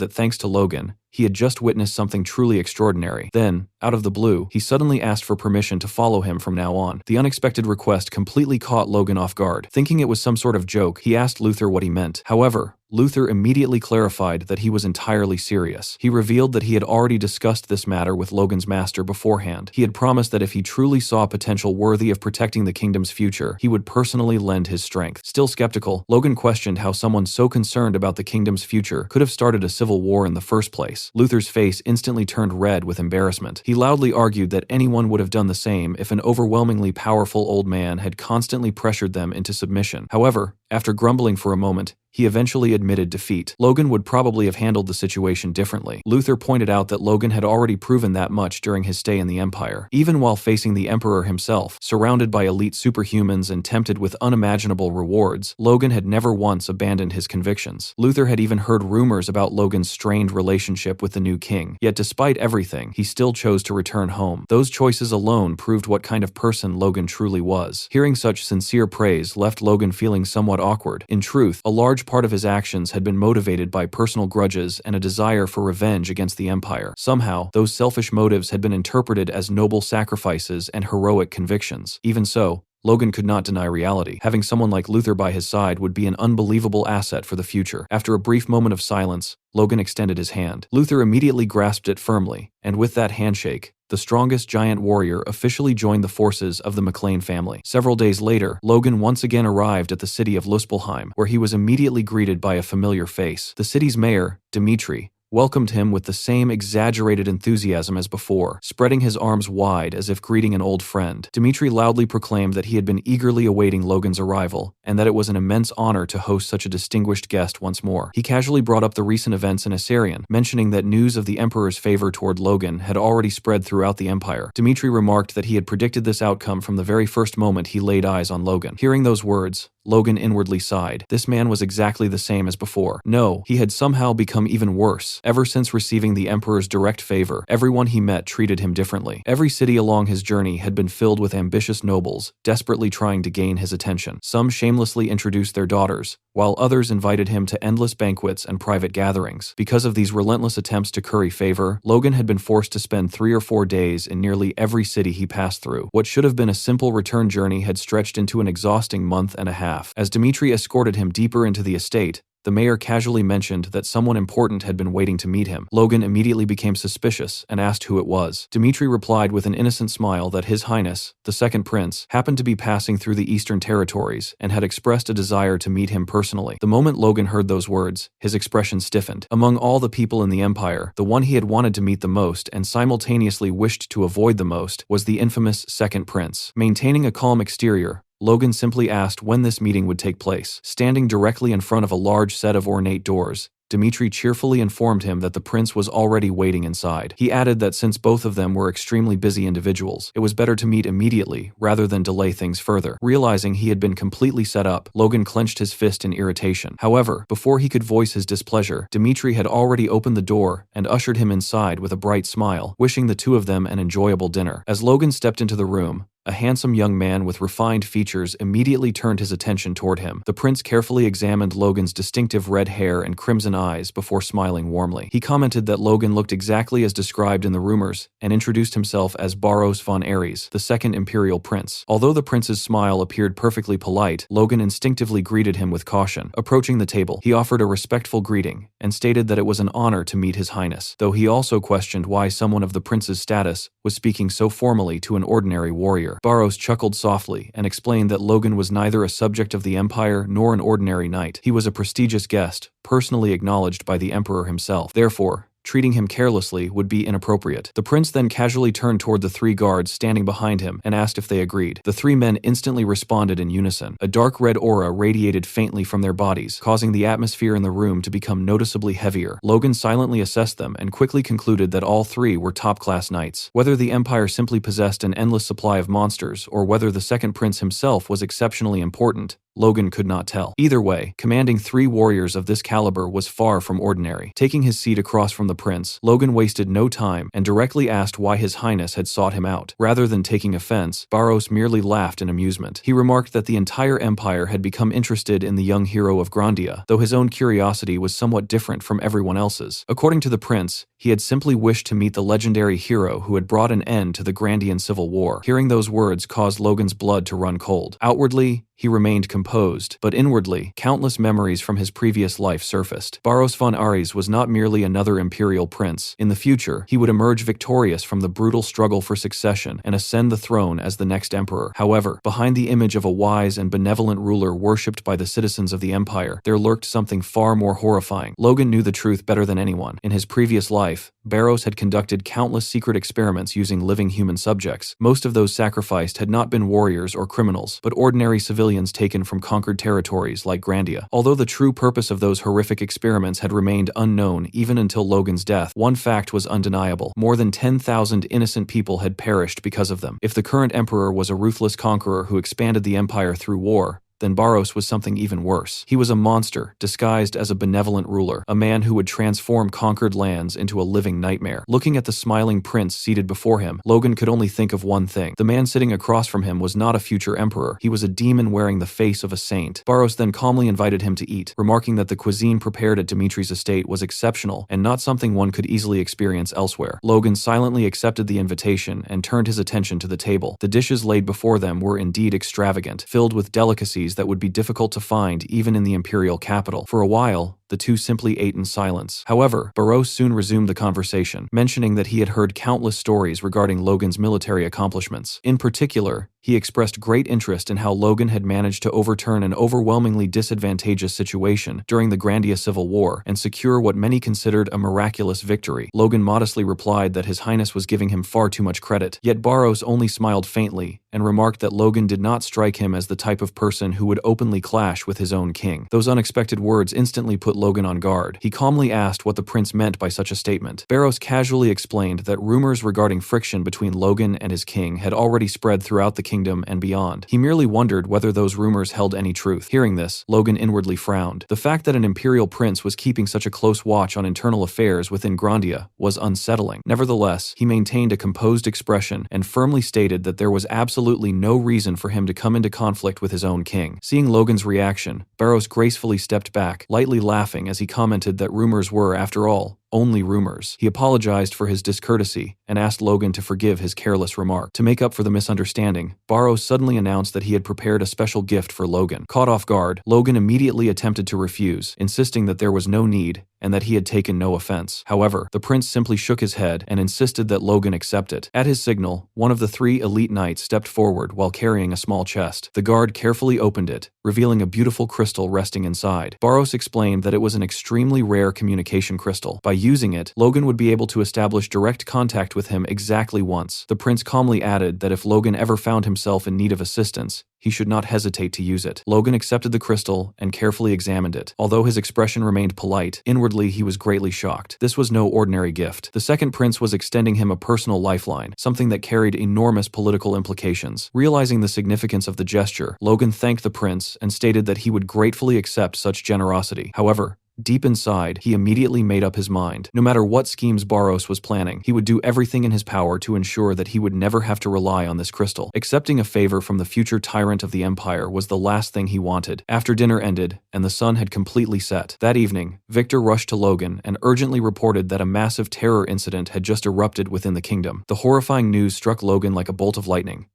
that thanks to Logan, he had just witnessed something truly extraordinary. Then, out of the blue, he suddenly asked for permission to follow him from now on. The unexpected request completely caught Logan off guard. Thinking it was some sort of joke, he asked Luther what he meant. However, Luther immediately clarified that he was entirely serious. He revealed that he had already discussed this matter with Logan's master beforehand. He had promised that if he truly saw potential worthy of protecting the kingdom's future, he would personally lend his strength. Still skeptical, Logan questioned how someone so concerned about the kingdom's future could have started a civil war in the first place. Luther's face instantly turned red with embarrassment. He loudly argued that anyone would have done the same if an overwhelmingly powerful old man had constantly pressured them into submission. However, after grumbling for a moment, he eventually admitted defeat. Logan would probably have handled the situation differently. Luther pointed out that Logan had already proven that much during his stay in the Empire. Even while facing the Emperor himself, surrounded by elite superhumans and tempted with unimaginable rewards, Logan had never once abandoned his convictions. Luther had even heard rumors about Logan's strained relationship with the new king. Yet despite everything, he still chose to return home. Those choices alone proved what kind of person Logan truly was. Hearing such sincere praise left Logan feeling somewhat awkward. In truth, a large part of his actions had been motivated by personal grudges and a desire for revenge against the Empire. Somehow, those selfish motives had been interpreted as noble sacrifices and heroic convictions. Even so, Logan could not deny reality. Having someone like Luther by his side would be an unbelievable asset for the future. After a brief moment of silence, Logan extended his hand. Luther immediately grasped it firmly, and with that handshake, the strongest giant warrior officially joined the forces of the McLean family. Several days later, Logan once again arrived at the city of Luspelheim, where he was immediately greeted by a familiar face. The city's mayor, Dmitri, welcomed him with the same exaggerated enthusiasm as before, spreading his arms wide as if greeting an old friend. Dmitri loudly proclaimed that he had been eagerly awaiting Logan's arrival, and that it was an immense honor to host such a distinguished guest once more. He casually brought up the recent events in Assyrian, mentioning that news of the Emperor's favor toward Logan had already spread throughout the Empire. Dmitri remarked that he had predicted this outcome from the very first moment he laid eyes on Logan. Hearing those words, Logan inwardly sighed. This man was exactly the same as before. No, he had somehow become even worse. Ever since receiving the Emperor's direct favor, everyone he met treated him differently. Every city along his journey had been filled with ambitious nobles, desperately trying to gain his attention. Some shamelessly introduced their daughters, while others invited him to endless banquets and private gatherings. Because of these relentless attempts to curry favor, Logan had been forced to spend 3 or 4 days in nearly every city he passed through. What should have been a simple return journey had stretched into an exhausting month and a half. As Dmitri escorted him deeper into the estate, the mayor casually mentioned that someone important had been waiting to meet him. Logan immediately became suspicious and asked who it was. Dmitri replied with an innocent smile that His Highness, the second prince, happened to be passing through the eastern territories and had expressed a desire to meet him personally. The moment Logan heard those words, his expression stiffened. Among all the people in the Empire, the one he had wanted to meet the most and simultaneously wished to avoid the most was the infamous second prince. Maintaining a calm exterior, Logan simply asked when this meeting would take place. Standing directly in front of a large set of ornate doors, Dmitri cheerfully informed him that the prince was already waiting inside. He added that since both of them were extremely busy individuals, it was better to meet immediately rather than delay things further. Realizing he had been completely set up, Logan clenched his fist in irritation. However, before he could voice his displeasure, Dmitri had already opened the door and ushered him inside with a bright smile, wishing the two of them an enjoyable dinner. As Logan stepped into the room, a handsome young man with refined features immediately turned his attention toward him. The prince carefully examined Logan's distinctive red hair and crimson eyes before smiling warmly. He commented that Logan looked exactly as described in the rumors and introduced himself as Baros von Ares, the second imperial prince. Although the prince's smile appeared perfectly polite, Logan instinctively greeted him with caution. Approaching the table, he offered a respectful greeting and stated that it was an honor to meet His Highness, though he also questioned why someone of the prince's status was speaking so formally to an ordinary warrior. Baros chuckled softly and explained that Logan was neither a subject of the Empire nor an ordinary knight. He was a prestigious guest, personally acknowledged by the Emperor himself. Therefore, treating him carelessly would be inappropriate. The prince then casually turned toward the 3 guards standing behind him and asked if they agreed. The 3 men instantly responded in unison. A dark red aura radiated faintly from their bodies, causing the atmosphere in the room to become noticeably heavier. Logan silently assessed them and quickly concluded that all 3 were top-class knights. Whether the Empire simply possessed an endless supply of monsters or whether the second prince himself was exceptionally important, Logan could not tell. Either way, commanding 3 warriors of this caliber was far from ordinary. Taking his seat across from the prince, Logan wasted no time and directly asked why His Highness had sought him out. Rather than taking offense, Barros merely laughed in amusement. He remarked that the entire empire had become interested in the young hero of Grandia, though his own curiosity was somewhat different from everyone else's. According to the prince, he had simply wished to meet the legendary hero who had brought an end to the Grandian civil war. Hearing those words caused Logan's blood to run cold. Outwardly, he remained composed, but inwardly, countless memories from his previous life surfaced. Barros von Ares was not merely another imperial prince. In the future, he would emerge victorious from the brutal struggle for succession and ascend the throne as the next emperor. However, behind the image of a wise and benevolent ruler worshipped by the citizens of the empire, there lurked something far more horrifying. Logan knew the truth better than anyone. In his previous life, Barros had conducted countless secret experiments using living human subjects. Most of those sacrificed had not been warriors or criminals, but ordinary civilians taken from conquered territories like Grandia. Although the true purpose of those horrific experiments had remained unknown even until Logan's death, one fact was undeniable. More than 10,000 innocent people had perished because of them. If the current emperor was a ruthless conqueror who expanded the empire through war, then Barros was something even worse. He was a monster, disguised as a benevolent ruler, a man who would transform conquered lands into a living nightmare. Looking at the smiling prince seated before him, Logan could only think of one thing. The man sitting across from him was not a future emperor. He was a demon wearing the face of a saint. Barros then calmly invited him to eat, remarking that the cuisine prepared at Dimitri's estate was exceptional and not something one could easily experience elsewhere. Logan silently accepted the invitation and turned his attention to the table. The dishes laid before them were indeed extravagant, filled with delicacies that would be difficult to find even in the imperial capital. For a while, the two simply ate in silence. However, Barros soon resumed the conversation, mentioning that he had heard countless stories regarding Logan's military accomplishments. In particular, he expressed great interest in how Logan had managed to overturn an overwhelmingly disadvantageous situation during the Grandia Civil War and secure what many considered a miraculous victory. Logan modestly replied that His Highness was giving him far too much credit, yet Barros only smiled faintly and remarked that Logan did not strike him as the type of person who would openly clash with his own king. Those unexpected words instantly put Logan on guard. He calmly asked what the prince meant by such a statement. Barros casually explained that rumors regarding friction between Logan and his king had already spread throughout the kingdom and beyond. He merely wondered whether those rumors held any truth. Hearing this, Logan inwardly frowned. The fact that an imperial prince was keeping such a close watch on internal affairs within Grandia was unsettling. Nevertheless, he maintained a composed expression and firmly stated that there was absolutely no reason for him to come into conflict with his own king. Seeing Logan's reaction, Barros gracefully stepped back, lightly laughing as he commented that rumors were, after all, only rumors. He apologized for his discourtesy and asked Logan to forgive his careless remark. To make up for the misunderstanding, Barros suddenly announced that he had prepared a special gift for Logan. Caught off guard, Logan immediately attempted to refuse, insisting that there was no need and that he had taken no offense. However, the prince simply shook his head and insisted that Logan accept it. At his signal, one of the 3 elite knights stepped forward while carrying a small chest. The guard carefully opened it, revealing a beautiful crystal resting inside. Barros explained that it was an extremely rare communication crystal. By using it, Logan would be able to establish direct contact with him exactly once. The prince calmly added that if Logan ever found himself in need of assistance, he should not hesitate to use it. Logan accepted the crystal and carefully examined it. Although his expression remained polite, inwardly he was greatly shocked. This was no ordinary gift. The second prince was extending him a personal lifeline, something that carried enormous political implications. Realizing the significance of the gesture, Logan thanked the prince and stated that he would gratefully accept such generosity. However, deep inside, he immediately made up his mind. No matter what schemes Barros was planning, he would do everything in his power to ensure that he would never have to rely on this crystal. Accepting a favor from the future tyrant of the empire was the last thing he wanted. After dinner ended, and the sun had completely set, that evening, Victor rushed to Logan and urgently reported that a massive terror incident had just erupted within the kingdom. The horrifying news struck Logan like a bolt of lightning.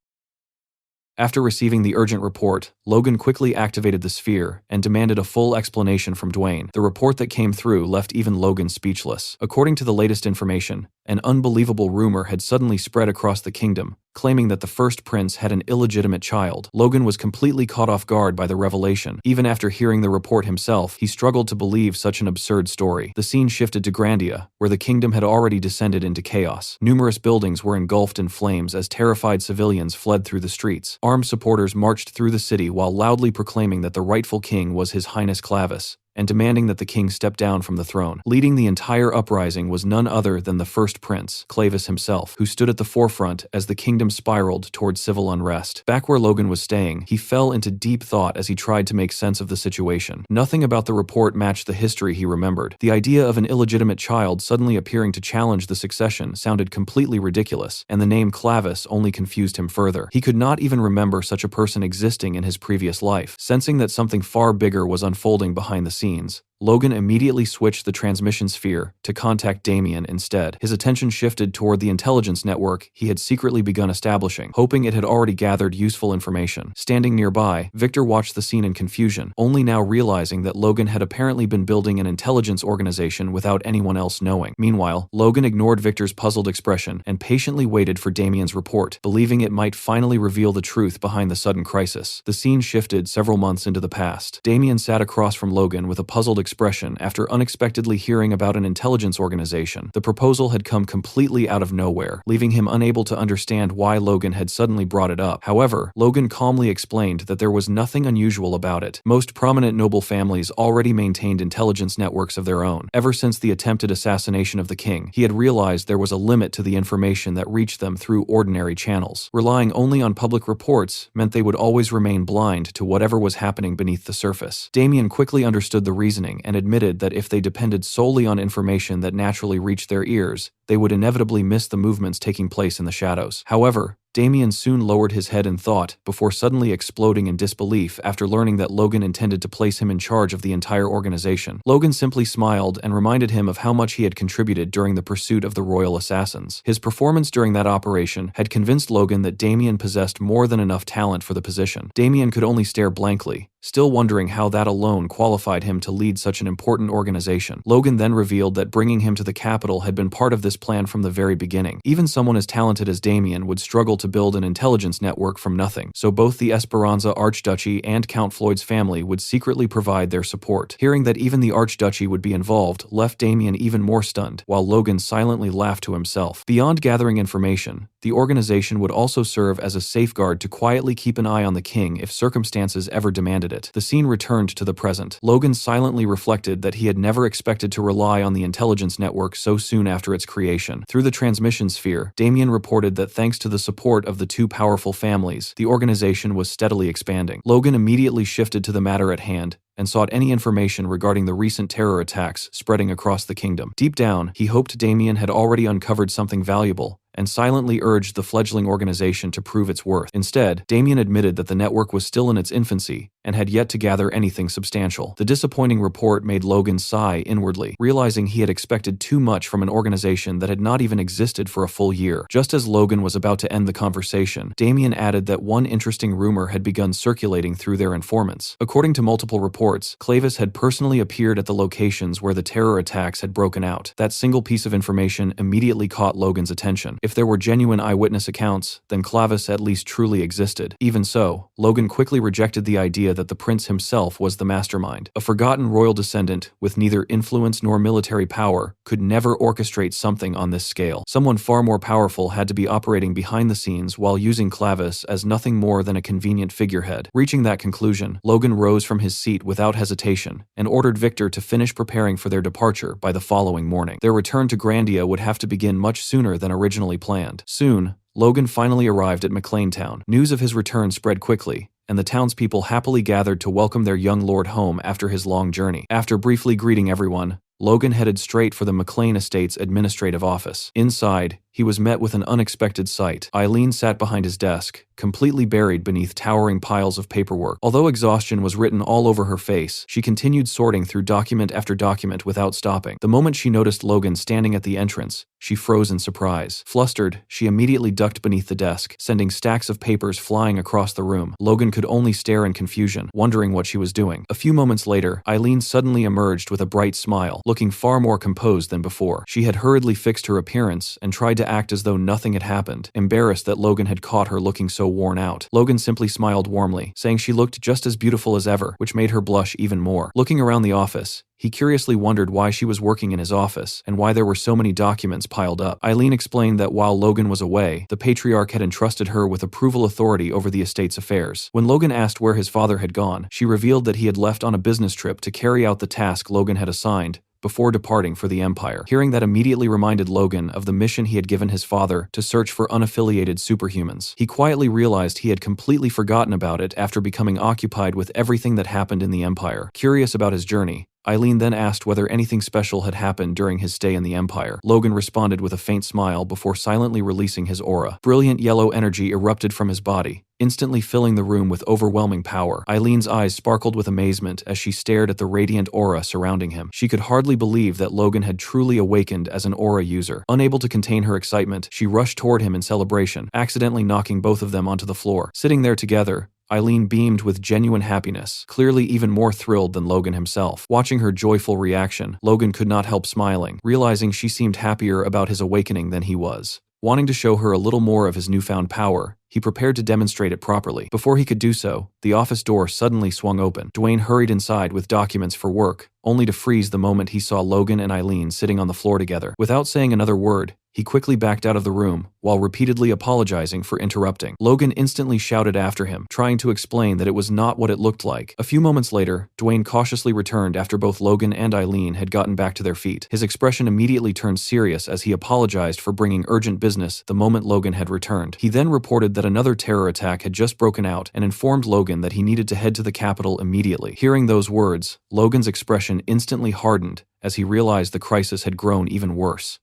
After receiving the urgent report, Logan quickly activated the sphere and demanded a full explanation from Dwayne. The report that came through left even Logan speechless. According to the latest information, an unbelievable rumor had suddenly spread across the kingdom, claiming that the first prince had an illegitimate child. Logan was completely caught off guard by the revelation. Even after hearing the report himself, he struggled to believe such an absurd story. The scene shifted to Grandia, where the kingdom had already descended into chaos. Numerous buildings were engulfed in flames as terrified civilians fled through the streets. Armed supporters marched through the city while loudly proclaiming that the rightful king was His Highness Clavis, and demanding that the king step down from the throne. Leading the entire uprising was none other than the first prince, Clavis himself, who stood at the forefront as the kingdom spiraled towards civil unrest. Back where Logan was staying, he fell into deep thought as he tried to make sense of the situation. Nothing about the report matched the history he remembered. The idea of an illegitimate child suddenly appearing to challenge the succession sounded completely ridiculous, and the name Clavis only confused him further. He could not even remember such a person existing in his previous life. Sensing that something far bigger was unfolding behind the scenes, Logan immediately switched the transmission sphere to contact Damien instead. His attention shifted toward the intelligence network he had secretly begun establishing, hoping it had already gathered useful information. Standing nearby, Victor watched the scene in confusion, only now realizing that Logan had apparently been building an intelligence organization without anyone else knowing. Meanwhile, Logan ignored Victor's puzzled expression and patiently waited for Damien's report, believing it might finally reveal the truth behind the sudden crisis. The scene shifted several months into the past. Damien sat across from Logan with a puzzled expression after unexpectedly hearing about an intelligence organization. The proposal had come completely out of nowhere, leaving him unable to understand why Logan had suddenly brought it up. However, Logan calmly explained that there was nothing unusual about it. Most prominent noble families already maintained intelligence networks of their own. Ever since the attempted assassination of the king, he had realized there was a limit to the information that reached them through ordinary channels. Relying only on public reports meant they would always remain blind to whatever was happening beneath the surface. Damien quickly understood the reasoning and admitted that if they depended solely on information that naturally reached their ears, they would inevitably miss the movements taking place in the shadows. However, Damien soon lowered his head in thought before suddenly exploding in disbelief after learning that Logan intended to place him in charge of the entire organization. Logan simply smiled and reminded him of how much he had contributed during the pursuit of the royal assassins. His performance during that operation had convinced Logan that Damien possessed more than enough talent for the position. Damien could only stare blankly, still wondering how that alone qualified him to lead such an important organization. Logan then revealed that bringing him to the capital had been part of this plan from the very beginning. Even someone as talented as Damien would struggle to build an intelligence network from nothing, so both the Esperanza Archduchy and Count Floyd's family would secretly provide their support. Hearing that even the Archduchy would be involved left Damien even more stunned, while Logan silently laughed to himself. Beyond gathering information, the organization would also serve as a safeguard to quietly keep an eye on the king if circumstances ever demanded it. The scene returned to the present. Logan silently reflected that he had never expected to rely on the intelligence network so soon after its creation. Through the transmission sphere, Damien reported that thanks to the support of the two powerful families, the organization was steadily expanding. Logan immediately shifted to the matter at hand and sought any information regarding the recent terror attacks spreading across the kingdom. Deep down, he hoped Damien had already uncovered something valuable and silently urged the fledgling organization to prove its worth. Instead, Damien admitted that the network was still in its infancy and had yet to gather anything substantial. The disappointing report made Logan sigh inwardly, realizing he had expected too much from an organization that had not even existed for a full year. Just as Logan was about to end the conversation, Damien added that one interesting rumor had begun circulating through their informants. According to multiple reports, Clavis had personally appeared at the locations where the terror attacks had broken out. That single piece of information immediately caught Logan's attention. If there were genuine eyewitness accounts, then Clavis at least truly existed. Even so, Logan quickly rejected the idea that the prince himself was the mastermind. A forgotten royal descendant with neither influence nor military power could never orchestrate something on this scale. Someone far more powerful had to be operating behind the scenes while using Clavis as nothing more than a convenient figurehead. Reaching that conclusion, Logan rose from his seat without hesitation and ordered Victor to finish preparing for their departure by the following morning. Their return to Grandia would have to begin much sooner than originally planned. Soon, Logan finally arrived at McLeantown. News of his return spread quickly, and the townspeople happily gathered to welcome their young lord home after his long journey. After briefly greeting everyone, Logan headed straight for the McLean Estate's administrative office. Inside, he was met with an unexpected sight. Eileen sat behind his desk, completely buried beneath towering piles of paperwork. Although exhaustion was written all over her face, she continued sorting through document after document without stopping. The moment she noticed Logan standing at the entrance, she froze in surprise. Flustered, she immediately ducked beneath the desk, sending stacks of papers flying across the room. Logan could only stare in confusion, wondering what she was doing. A few moments later, Eileen suddenly emerged with a bright smile, looking far more composed than before. She had hurriedly fixed her appearance and tried to act as though nothing had happened, embarrassed that Logan had caught her looking so worn out. Logan simply smiled warmly, saying she looked just as beautiful as ever, which made her blush even more. Looking around the office, he curiously wondered why she was working in his office and why there were so many documents piled up. Eileen explained that while Logan was away, the patriarch had entrusted her with approval authority over the estate's affairs. When Logan asked where his father had gone, she revealed that he had left on a business trip to carry out the task Logan had assigned before departing for the Empire. Hearing that immediately reminded Logan of the mission he had given his father to search for unaffiliated superhumans. He quietly realized he had completely forgotten about it after becoming occupied with everything that happened in the Empire. Curious about his journey, Eileen then asked whether anything special had happened during his stay in the Empire. Logan responded with a faint smile before silently releasing his aura. Brilliant yellow energy erupted from his body, instantly filling the room with overwhelming power. Eileen's eyes sparkled with amazement as she stared at the radiant aura surrounding him. She could hardly believe that Logan had truly awakened as an aura user. Unable to contain her excitement, she rushed toward him in celebration, accidentally knocking both of them onto the floor. Sitting there together, Eileen beamed with genuine happiness, clearly even more thrilled than Logan himself. Watching her joyful reaction, Logan could not help smiling, realizing she seemed happier about his awakening than he was. Wanting to show her a little more of his newfound power, he prepared to demonstrate it properly. Before he could do so, the office door suddenly swung open. Dwayne hurried inside with documents for work, only to freeze the moment he saw Logan and Eileen sitting on the floor together. Without saying another word, he quickly backed out of the room, while repeatedly apologizing for interrupting. Logan instantly shouted after him, trying to explain that it was not what it looked like. A few moments later, Dwayne cautiously returned after both Logan and Eileen had gotten back to their feet. His expression immediately turned serious as he apologized for bringing urgent business the moment Logan had returned. He then reported that another terror attack had just broken out and informed Logan that he needed to head to the capital immediately. Hearing those words, Logan's expression instantly hardened as he realized the crisis had grown even worse.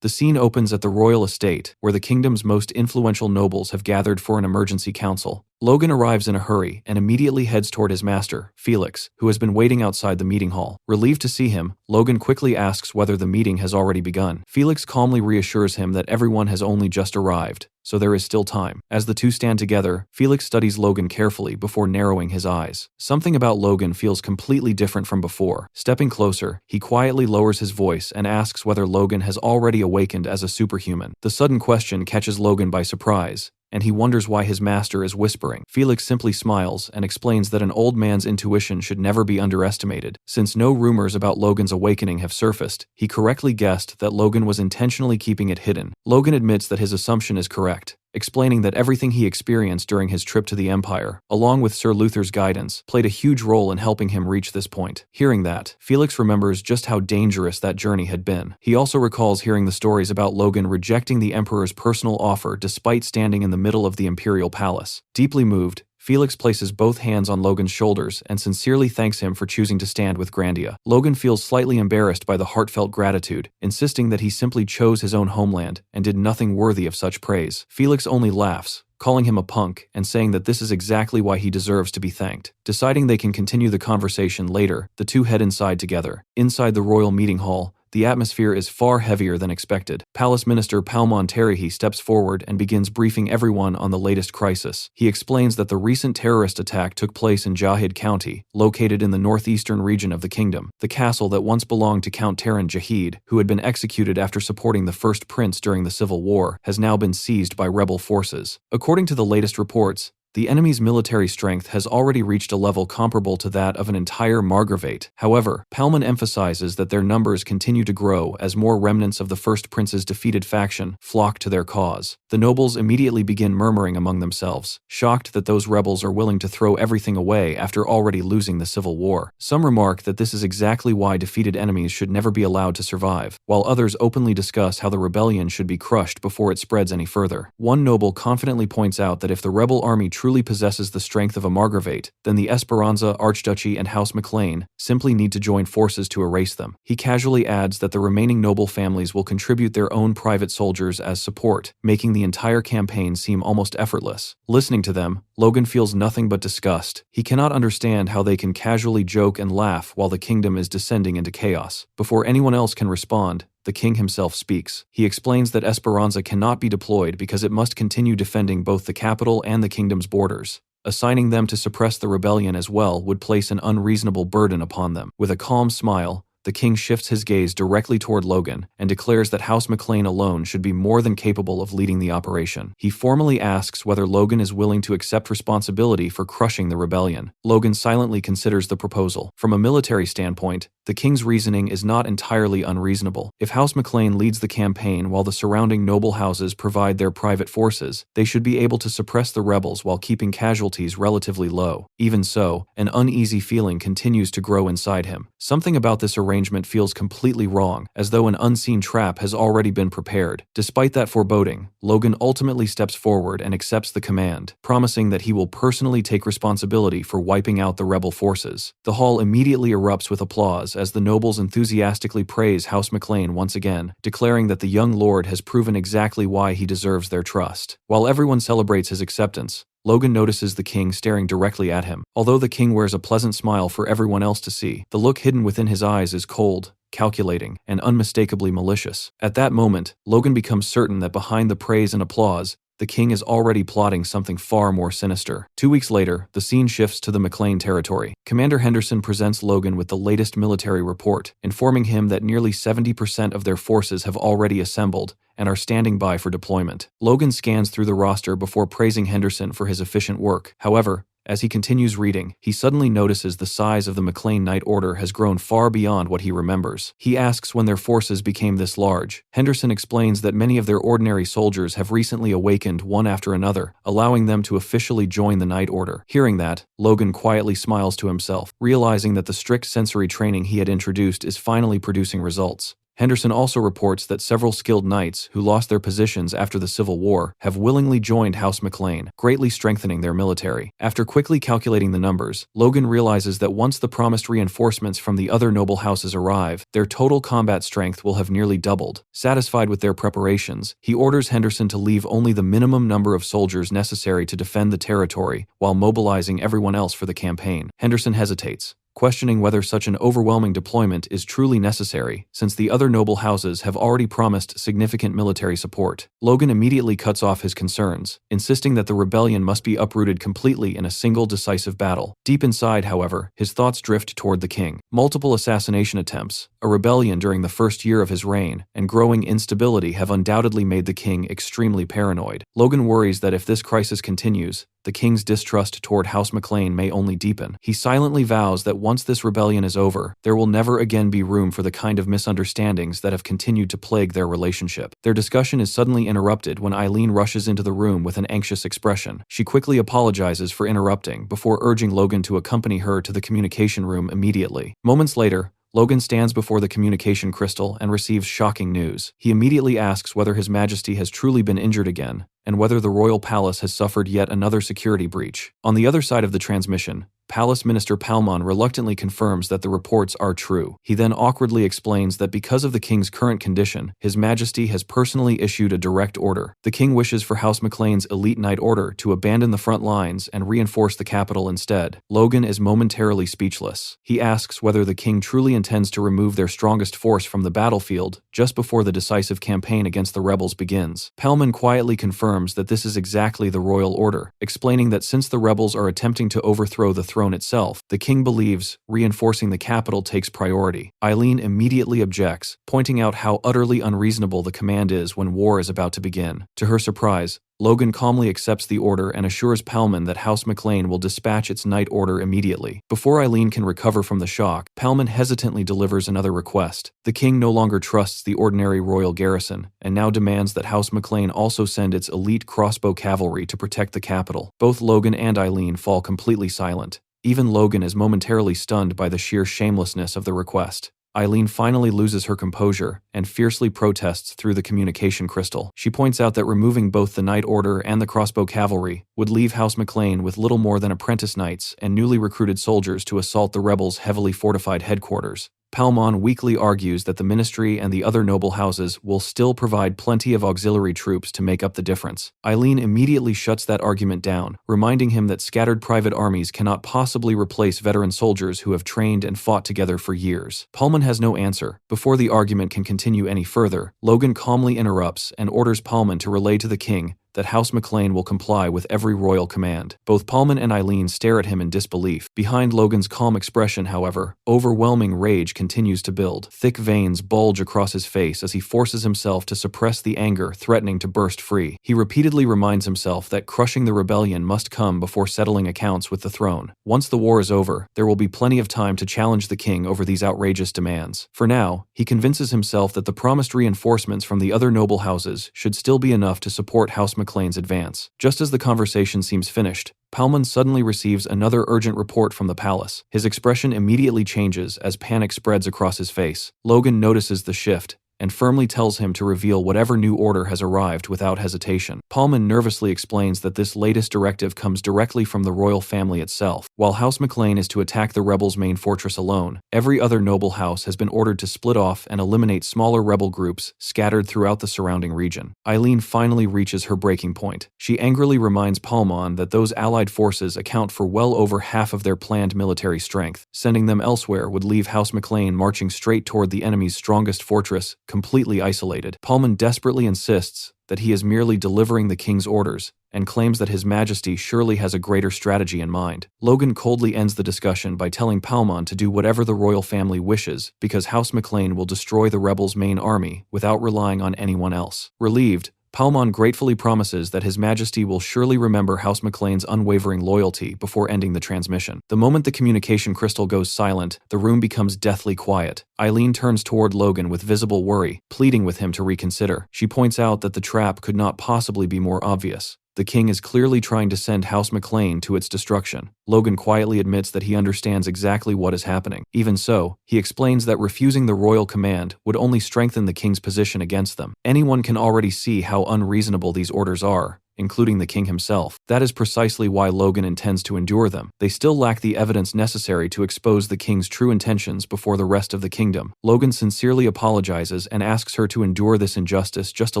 The scene opens at the royal estate, where the kingdom's most influential nobles have gathered for an emergency council. Logan arrives in a hurry and immediately heads toward his master, Felix, who has been waiting outside the meeting hall. Relieved to see him, Logan quickly asks whether the meeting has already begun. Felix calmly reassures him that everyone has only just arrived, so there is still time. As the two stand together, Felix studies Logan carefully before narrowing his eyes. Something about Logan feels completely different from before. Stepping closer, he quietly lowers his voice and asks whether Logan has already awakened as a superhuman. The sudden question catches Logan by surprise, and he wonders why his master is whispering. Felix simply smiles and explains that an old man's intuition should never be underestimated. Since no rumors about Logan's awakening have surfaced, he correctly guessed that Logan was intentionally keeping it hidden. Logan admits that his assumption is correct, explaining that everything he experienced during his trip to the Empire, along with Sir Luther's guidance, played a huge role in helping him reach this point. Hearing that, Felix remembers just how dangerous that journey had been. He also recalls hearing the stories about Logan rejecting the Emperor's personal offer despite standing in the middle of the Imperial Palace. Deeply moved, Felix places both hands on Logan's shoulders and sincerely thanks him for choosing to stand with Grandia. Logan feels slightly embarrassed by the heartfelt gratitude, insisting that he simply chose his own homeland and did nothing worthy of such praise. Felix only laughs, calling him a punk and saying that this is exactly why he deserves to be thanked. Deciding they can continue the conversation later, the two head inside together. Inside the royal meeting hall, the atmosphere is far heavier than expected. Palace Minister Palmon Tarihi steps forward and begins briefing everyone on the latest crisis. He explains that the recent terrorist attack took place in Jahid County, located in the northeastern region of the kingdom. The castle that once belonged to Count Taran Jahid, who had been executed after supporting the first prince during the Civil War, has now been seized by rebel forces. According to the latest reports, the enemy's military strength has already reached a level comparable to that of an entire Margravate. However, Palman emphasizes that their numbers continue to grow as more remnants of the first prince's defeated faction flock to their cause. The nobles immediately begin murmuring among themselves, shocked that those rebels are willing to throw everything away after already losing the civil war. Some remark that this is exactly why defeated enemies should never be allowed to survive, while others openly discuss how the rebellion should be crushed before it spreads any further. One noble confidently points out that if the rebel army truly possesses the strength of a Margravate, then the Esperanza, Archduchy, and House MacLean simply need to join forces to erase them. He casually adds that the remaining noble families will contribute their own private soldiers as support, making the entire campaign seem almost effortless. Listening to them, Logan feels nothing but disgust. He cannot understand how they can casually joke and laugh while the kingdom is descending into chaos. Before anyone else can respond, the king himself speaks. He explains that Esperanza cannot be deployed because it must continue defending both the capital and the kingdom's borders. Assigning them to suppress the rebellion as well would place an unreasonable burden upon them. With a calm smile, the king shifts his gaze directly toward Logan and declares that House McClane alone should be more than capable of leading the operation. He formally asks whether Logan is willing to accept responsibility for crushing the rebellion. Logan silently considers the proposal. From a military standpoint, the king's reasoning is not entirely unreasonable. If House McClane leads the campaign while the surrounding noble houses provide their private forces, they should be able to suppress the rebels while keeping casualties relatively low. Even so, an uneasy feeling continues to grow inside him. Something about this arrangement feels completely wrong, as though an unseen trap has already been prepared. Despite that foreboding, Logan ultimately steps forward and accepts the command, promising that he will personally take responsibility for wiping out the rebel forces. The hall immediately erupts with applause as the nobles enthusiastically praise House McClane once again, declaring that the young lord has proven exactly why he deserves their trust. While everyone celebrates his acceptance, Logan notices the king staring directly at him. Although the king wears a pleasant smile for everyone else to see, the look hidden within his eyes is cold, calculating, and unmistakably malicious. At that moment, Logan becomes certain that behind the praise and applause, the king is already plotting something far more sinister. 2 weeks later, the scene shifts to the McClane territory. Commander Henderson presents Logan with the latest military report, informing him that nearly 70% of their forces have already assembled and are standing by for deployment. Logan scans through the roster before praising Henderson for his efficient work. However, as he continues reading, he suddenly notices the size of the McClane Knight Order has grown far beyond what he remembers. He asks when their forces became this large. Henderson explains that many of their ordinary soldiers have recently awakened one after another, allowing them to officially join the Knight Order. Hearing that, Logan quietly smiles to himself, realizing that the strict sensory training he had introduced is finally producing results. Henderson also reports that several skilled knights who lost their positions after the Civil War have willingly joined House McClane, greatly strengthening their military. After quickly calculating the numbers, Logan realizes that once the promised reinforcements from the other noble houses arrive, their total combat strength will have nearly doubled. Satisfied with their preparations, he orders Henderson to leave only the minimum number of soldiers necessary to defend the territory while mobilizing everyone else for the campaign. Henderson hesitates, questioning whether such an overwhelming deployment is truly necessary, since the other noble houses have already promised significant military support. Logan immediately cuts off his concerns, insisting that the rebellion must be uprooted completely in a single decisive battle. Deep inside, however, his thoughts drift toward the king. Multiple assassination attempts, a rebellion during the first year of his reign, and growing instability have undoubtedly made the king extremely paranoid. Logan worries that if this crisis continues, the king's distrust toward House McClane may only deepen. He silently vows that once this rebellion is over, there will never again be room for the kind of misunderstandings that have continued to plague their relationship. Their discussion is suddenly interrupted when Eileen rushes into the room with an anxious expression. She quickly apologizes for interrupting before urging Logan to accompany her to the communication room immediately. Moments later, Logan stands before the communication crystal and receives shocking news. He immediately asks whether His Majesty has truly been injured again, and whether the royal palace has suffered yet another security breach. On the other side of the transmission, Palace Minister Palmon reluctantly confirms that the reports are true. He then awkwardly explains that because of the king's current condition, His Majesty has personally issued a direct order. The king wishes for House McClane's elite knight order to abandon the front lines and reinforce the capital instead. Logan is momentarily speechless. He asks whether the king truly intends to remove their strongest force from the battlefield just before the decisive campaign against the rebels begins. Palmon quietly confirms that this is exactly the royal order, explaining that since the rebels are attempting to overthrow the throne itself, the king believes reinforcing the capital takes priority. Eileen immediately objects, pointing out how utterly unreasonable the command is when war is about to begin. To her surprise, Logan calmly accepts the order and assures Palmon that House McClane will dispatch its knight order immediately. Before Eileen can recover from the shock, Palmon hesitantly delivers another request. The king no longer trusts the ordinary royal garrison, and now demands that House McClane also send its elite crossbow cavalry to protect the capital. Both Logan and Eileen fall completely silent. Even Logan is momentarily stunned by the sheer shamelessness of the request. Eileen finally loses her composure and fiercely protests through the communication crystal. She points out that removing both the Knight Order and the crossbow cavalry would leave House McClane with little more than apprentice knights and newly recruited soldiers to assault the rebels' heavily fortified headquarters. Palmon weakly argues that the ministry and the other noble houses will still provide plenty of auxiliary troops to make up the difference. Eileen immediately shuts that argument down, reminding him that scattered private armies cannot possibly replace veteran soldiers who have trained and fought together for years. Palmon has no answer. Before the argument can continue any further, Logan calmly interrupts and orders Palmon to relay to the king that House McLean will comply with every royal command. Both Paulman and Eileen stare at him in disbelief. Behind Logan's calm expression, however, overwhelming rage continues to build. Thick veins bulge across his face as he forces himself to suppress the anger threatening to burst free. He repeatedly reminds himself that crushing the rebellion must come before settling accounts with the throne. Once the war is over, there will be plenty of time to challenge the king over these outrageous demands. For now, he convinces himself that the promised reinforcements from the other noble houses should still be enough to support House McLean's advance. Just as the conversation seems finished, Paulman suddenly receives another urgent report from the palace. His expression immediately changes as panic spreads across his face. Logan notices the shift and firmly tells him to reveal whatever new order has arrived without hesitation. Paulman nervously explains that this latest directive comes directly from the royal family itself. While House McLean is to attack the rebels' main fortress alone, every other noble house has been ordered to split off and eliminate smaller rebel groups scattered throughout the surrounding region. Eileen finally reaches her breaking point. She angrily reminds Paulman that those allied forces account for well over half of their planned military strength. Sending them elsewhere would leave House McLean marching straight toward the enemy's strongest fortress, completely isolated. Paulman desperately insists that he is merely delivering the king's orders and claims that His Majesty surely has a greater strategy in mind. Logan coldly ends the discussion by telling Paulman to do whatever the royal family wishes because House McLean will destroy the rebels' main army without relying on anyone else. Relieved, Paulman gratefully promises that His Majesty will surely remember House McLean's unwavering loyalty before ending the transmission. The moment the communication crystal goes silent, the room becomes deathly quiet. Eileen turns toward Logan with visible worry, pleading with him to reconsider. She points out that the trap could not possibly be more obvious. The king is clearly trying to send House McLean to its destruction. Logan quietly admits that he understands exactly what is happening. Even so, he explains that refusing the royal command would only strengthen the king's position against them. Anyone can already see how unreasonable these orders are, including the king himself. That is precisely why Logan intends to endure them. They still lack the evidence necessary to expose the king's true intentions before the rest of the kingdom. Logan sincerely apologizes and asks her to endure this injustice just a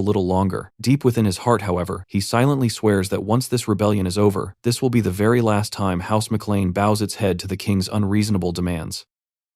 little longer. Deep within his heart, however, he silently swears that once this rebellion is over, this will be the very last time House McLean bows its head to the king's unreasonable demands.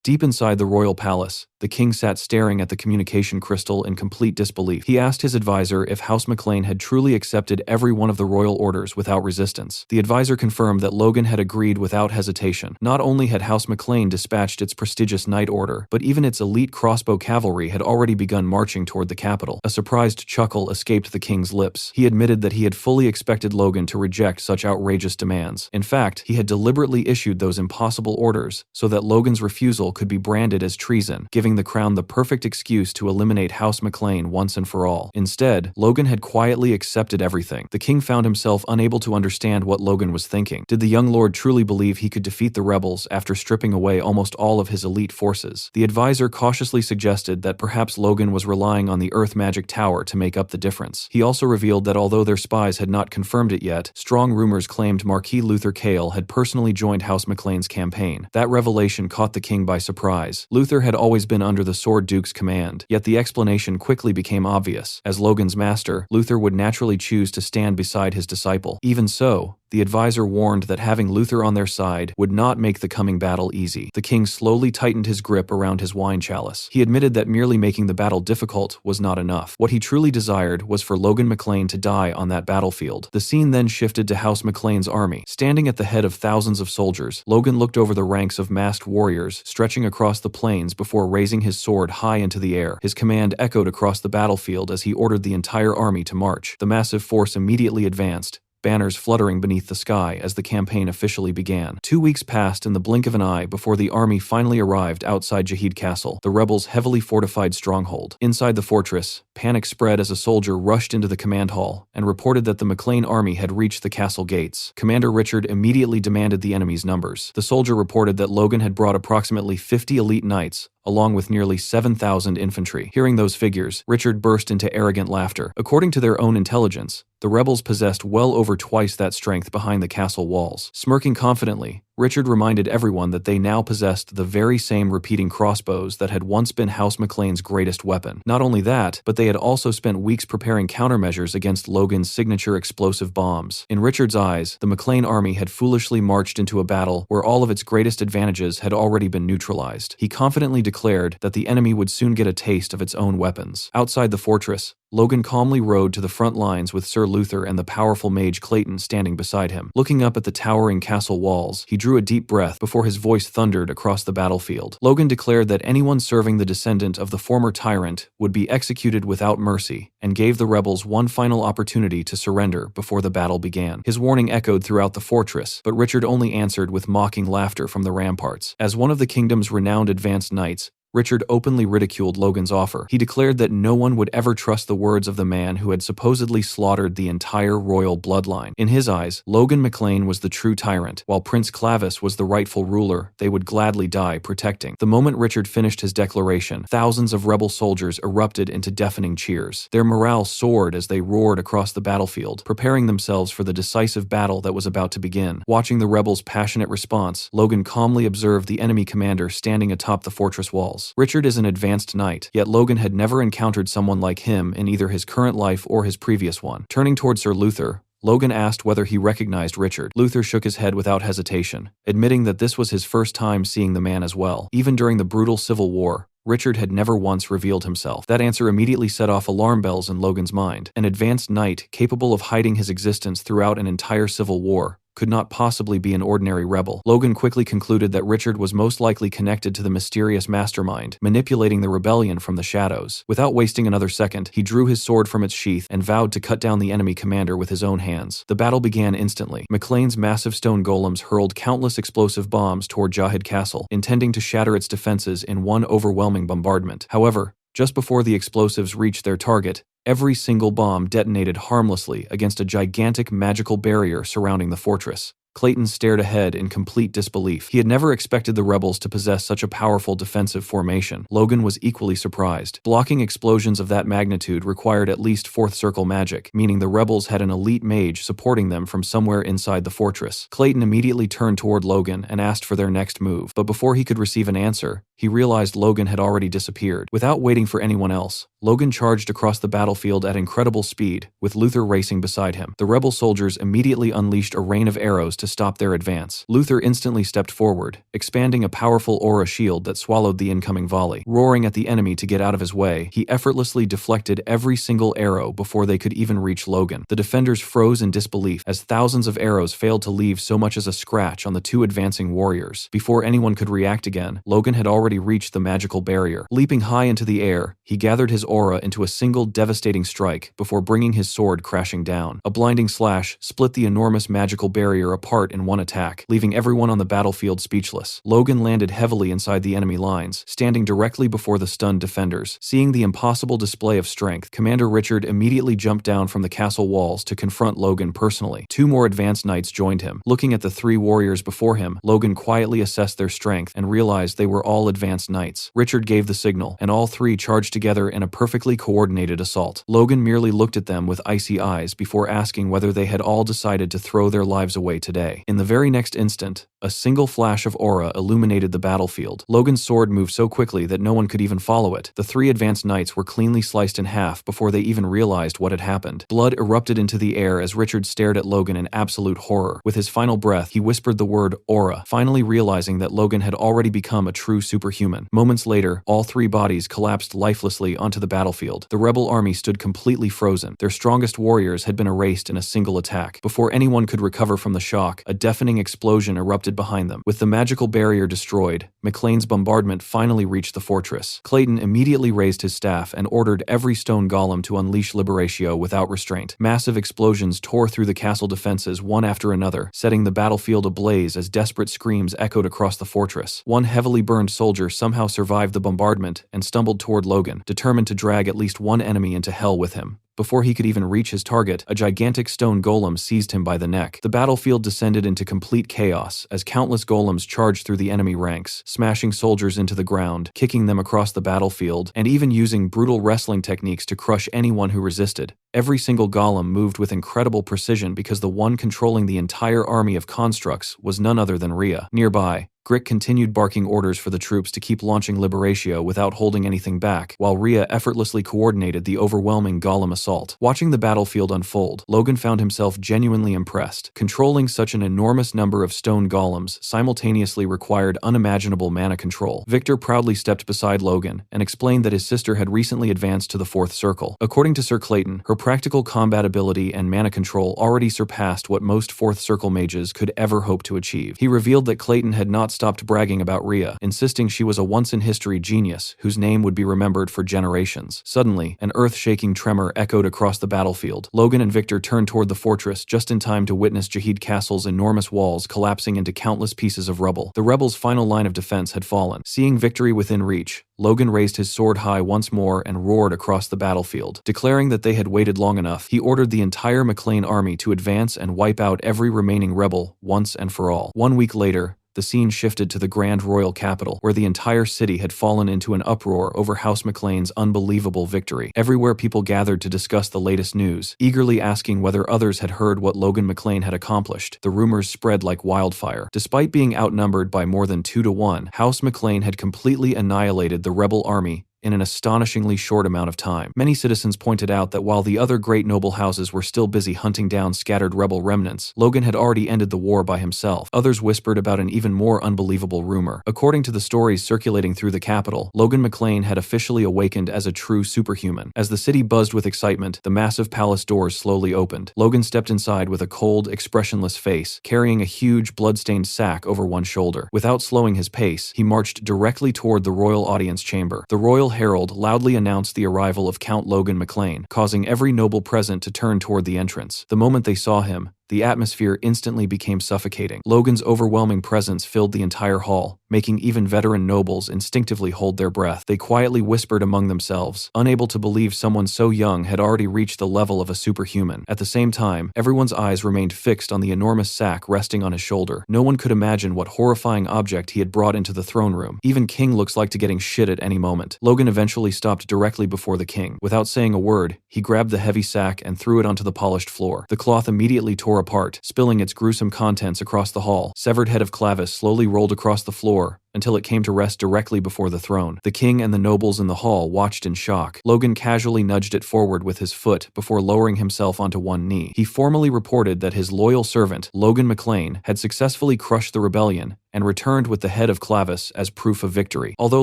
Deep inside the royal palace, the king sat staring at the communication crystal in complete disbelief. He asked his advisor if House McLean had truly accepted every one of the royal orders without resistance. The advisor confirmed that Logan had agreed without hesitation. Not only had House McLean dispatched its prestigious night order, but even its elite crossbow cavalry had already begun marching toward the capital. A surprised chuckle escaped the king's lips. He admitted that he had fully expected Logan to reject such outrageous demands. In fact, he had deliberately issued those impossible orders so that Logan's refusal could be branded as treason, giving the crown the perfect excuse to eliminate House McLean once and for all. Instead, Logan had quietly accepted everything. The king found himself unable to understand what Logan was thinking. Did the young lord truly believe he could defeat the rebels after stripping away almost all of his elite forces? The advisor cautiously suggested that perhaps Logan was relying on the Earth Magic Tower to make up the difference. He also revealed that although their spies had not confirmed it yet, strong rumors claimed Marquis Luther Cale had personally joined House McLean's campaign. That revelation caught the king by surprise. Luther had always been under the Sword Duke's command, yet the explanation quickly became obvious. As Logan's master, Luther would naturally choose to stand beside his disciple. Even so, the advisor warned that having Luther on their side would not make the coming battle easy. The king slowly tightened his grip around his wine chalice. He admitted that merely making the battle difficult was not enough. What he truly desired was for Logan McLean to die on that battlefield. The scene then shifted to House McLean's army. Standing at the head of thousands of soldiers, Logan looked over the ranks of masked warriors stretching across the plains before raising his sword high into the air. His command echoed across the battlefield as he ordered the entire army to march. The massive force immediately advanced, banners fluttering beneath the sky as the campaign officially began. 2 weeks passed in the blink of an eye before the army finally arrived outside Jahid Castle, the rebels' heavily fortified stronghold. Inside the fortress, panic spread as a soldier rushed into the command hall and reported that the McLean army had reached the castle gates. Commander Richard immediately demanded the enemy's numbers. The soldier reported that Logan had brought approximately 50 elite knights, along with nearly 7,000 infantry. Hearing those figures, Richard burst into arrogant laughter. According to their own intelligence, the rebels possessed well over twice that strength behind the castle walls. Smirking confidently, Richard reminded everyone that they now possessed the very same repeating crossbows that had once been House McLean's greatest weapon. Not only that, but they had also spent weeks preparing countermeasures against Logan's signature explosive bombs. In Richard's eyes, the McLean army had foolishly marched into a battle where all of its greatest advantages had already been neutralized. He confidently declared that the enemy would soon get a taste of its own weapons. Outside the fortress, Logan calmly rode to the front lines with Sir Luther and the powerful mage Clayton standing beside him. Looking up at the towering castle walls, he drew a deep breath before his voice thundered across the battlefield. Logan declared that anyone serving the descendant of the former tyrant would be executed without mercy, and gave the rebels one final opportunity to surrender before the battle began. His warning echoed throughout the fortress, but Richard only answered with mocking laughter from the ramparts. As one of the kingdom's renowned advanced knights, Richard openly ridiculed Logan's offer. He declared that no one would ever trust the words of the man who had supposedly slaughtered the entire royal bloodline. In his eyes, Logan McLean was the true tyrant, while Prince Clavis was the rightful ruler they would gladly die protecting. The moment Richard finished his declaration, thousands of rebel soldiers erupted into deafening cheers. Their morale soared as they roared across the battlefield, preparing themselves for the decisive battle that was about to begin. Watching the rebels' passionate response, Logan calmly observed the enemy commander standing atop the fortress walls. Richard is an advanced knight, yet Logan had never encountered someone like him in either his current life or his previous one. Turning toward Sir Luther, Logan asked whether he recognized Richard. Luther shook his head without hesitation, admitting that this was his first time seeing the man as well. Even during the brutal civil war, Richard had never once revealed himself. That answer immediately set off alarm bells in Logan's mind. An advanced knight, capable of hiding his existence throughout an entire civil war, could not possibly be an ordinary rebel. Logan quickly concluded that Richard was most likely connected to the mysterious mastermind, manipulating the rebellion from the shadows. Without wasting another second, he drew his sword from its sheath and vowed to cut down the enemy commander with his own hands. The battle began instantly. McLean's massive stone golems hurled countless explosive bombs toward Jahid Castle, intending to shatter its defenses in one overwhelming bombardment. However, just before the explosives reached their target, every single bomb detonated harmlessly against a gigantic magical barrier surrounding the fortress. Clayton stared ahead in complete disbelief. He had never expected the rebels to possess such a powerful defensive formation. Logan was equally surprised. Blocking explosions of that magnitude required at least fourth circle magic, meaning the rebels had an elite mage supporting them from somewhere inside the fortress. Clayton immediately turned toward Logan and asked for their next move, but before he could receive an answer, he realized Logan had already disappeared. Without waiting for anyone else, Logan charged across the battlefield at incredible speed, with Luther racing beside him. The rebel soldiers immediately unleashed a rain of arrows to stop their advance. Luther instantly stepped forward, expanding a powerful aura shield that swallowed the incoming volley. Roaring at the enemy to get out of his way, he effortlessly deflected every single arrow before they could even reach Logan. The defenders froze in disbelief as thousands of arrows failed to leave so much as a scratch on the two advancing warriors. Before anyone could react again, Logan had already reached the magical barrier. Leaping high into the air, he gathered his aura into a single devastating strike before bringing his sword crashing down. A blinding slash split the enormous magical barrier apart in one attack, leaving everyone on the battlefield speechless. Logan landed heavily inside the enemy lines, standing directly before the stunned defenders. Seeing the impossible display of strength, Commander Richard immediately jumped down from the castle walls to confront Logan personally. Two more advanced knights joined him. Looking at the three warriors before him, Logan quietly assessed their strength and realized they were all advanced knights. Richard gave the signal, and all three charged together in a perfectly coordinated assault. Logan merely looked at them with icy eyes before asking whether they had all decided to throw their lives away today. In the very next instant, a single flash of aura illuminated the battlefield. Logan's sword moved so quickly that no one could even follow it. The three advanced knights were cleanly sliced in half before they even realized what had happened. Blood erupted into the air as Richard stared at Logan in absolute horror. With his final breath, he whispered the word aura, finally realizing that Logan had already become a true superhuman. Moments later, all three bodies collapsed lifelessly onto the battlefield. The rebel army stood completely frozen. Their strongest warriors had been erased in a single attack. Before anyone could recover from the shock, a deafening explosion erupted behind them. With the magical barrier destroyed, McLean's bombardment finally reached the fortress. Clayton immediately raised his staff and ordered every stone golem to unleash Liberatio without restraint. Massive explosions tore through the castle defenses one after another, setting the battlefield ablaze as desperate screams echoed across the fortress. One heavily burned soldier somehow survived the bombardment and stumbled toward Logan, determined to drag at least one enemy into hell with him. Before he could even reach his target, a gigantic stone golem seized him by the neck. The battlefield descended into complete chaos as countless golems charged through the enemy ranks, smashing soldiers into the ground, kicking them across the battlefield, and even using brutal wrestling techniques to crush anyone who resisted. Every single golem moved with incredible precision because the one controlling the entire army of constructs was none other than Rhea. Nearby, Grick continued barking orders for the troops to keep launching Liberatio without holding anything back, while Rhea effortlessly coordinated the overwhelming Golem assault. Watching the battlefield unfold, Logan found himself genuinely impressed. Controlling such an enormous number of stone golems simultaneously required unimaginable mana control. Victor proudly stepped beside Logan and explained that his sister had recently advanced to the 4th circle. According to Sir Clayton, her practical combat ability and mana control already surpassed what most 4th circle mages could ever hope to achieve. He revealed that Clayton had not stopped bragging about Rhea, insisting she was a once-in-history genius whose name would be remembered for generations. Suddenly, an earth-shaking tremor echoed across the battlefield. Logan and Victor turned toward the fortress just in time to witness Jahid Castle's enormous walls collapsing into countless pieces of rubble. The rebels' final line of defense had fallen. Seeing victory within reach, Logan raised his sword high once more and roared across the battlefield. Declaring that they had waited long enough, he ordered the entire McLean army to advance and wipe out every remaining rebel once and for all. 1 week later, the scene shifted to the Grand Royal Capital, where the entire city had fallen into an uproar over House McLean's unbelievable victory. Everywhere people gathered to discuss the latest news, eagerly asking whether others had heard what Logan McLean had accomplished. The rumors spread like wildfire. Despite being outnumbered by more than 2 to 1, House McLean had completely annihilated the rebel army in an astonishingly short amount of time. Many citizens pointed out that while the other great noble houses were still busy hunting down scattered rebel remnants, Logan had already ended the war by himself. Others whispered about an even more unbelievable rumor. According to the stories circulating through the capital, Logan McLean had officially awakened as a true superhuman. As the city buzzed with excitement, the massive palace doors slowly opened. Logan stepped inside with a cold, expressionless face, carrying a huge, blood-stained sack over one shoulder. Without slowing his pace, he marched directly toward the royal audience chamber. The royal herald loudly announced the arrival of Count Logan McLean, causing every noble present to turn toward the entrance. The moment they saw him, the atmosphere instantly became suffocating. Logan's overwhelming presence filled the entire hall, making even veteran nobles instinctively hold their breath. They quietly whispered among themselves, unable to believe someone so young had already reached the level of a superhuman. At the same time, everyone's eyes remained fixed on the enormous sack resting on his shoulder. No one could imagine what horrifying object he had brought into the throne room. Even King looks like to getting shit at any moment. Logan eventually stopped directly before the king. Without saying a word, he grabbed the heavy sack and threw it onto the polished floor. The cloth immediately tore apart, spilling its gruesome contents across the hall. Severed head of Clavis slowly rolled across the floor until it came to rest directly before the throne. The king and the nobles in the hall watched in shock. Logan casually nudged it forward with his foot before lowering himself onto one knee. He formally reported that his loyal servant, Logan McLean, had successfully crushed the rebellion and returned with the head of Clavis as proof of victory. Although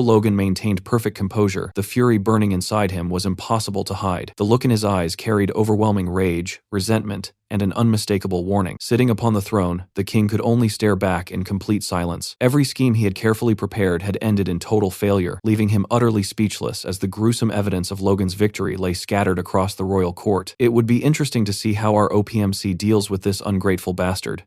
Logan maintained perfect composure, the fury burning inside him was impossible to hide. The look in his eyes carried overwhelming rage, resentment, and an unmistakable warning. Sitting upon the throne, the king could only stare back in complete silence. Every scheme he had carefully prepared had ended in total failure, leaving him utterly speechless as the gruesome evidence of Logan's victory lay scattered across the royal court. It would be interesting to see how our OPMC deals with this ungrateful bastard.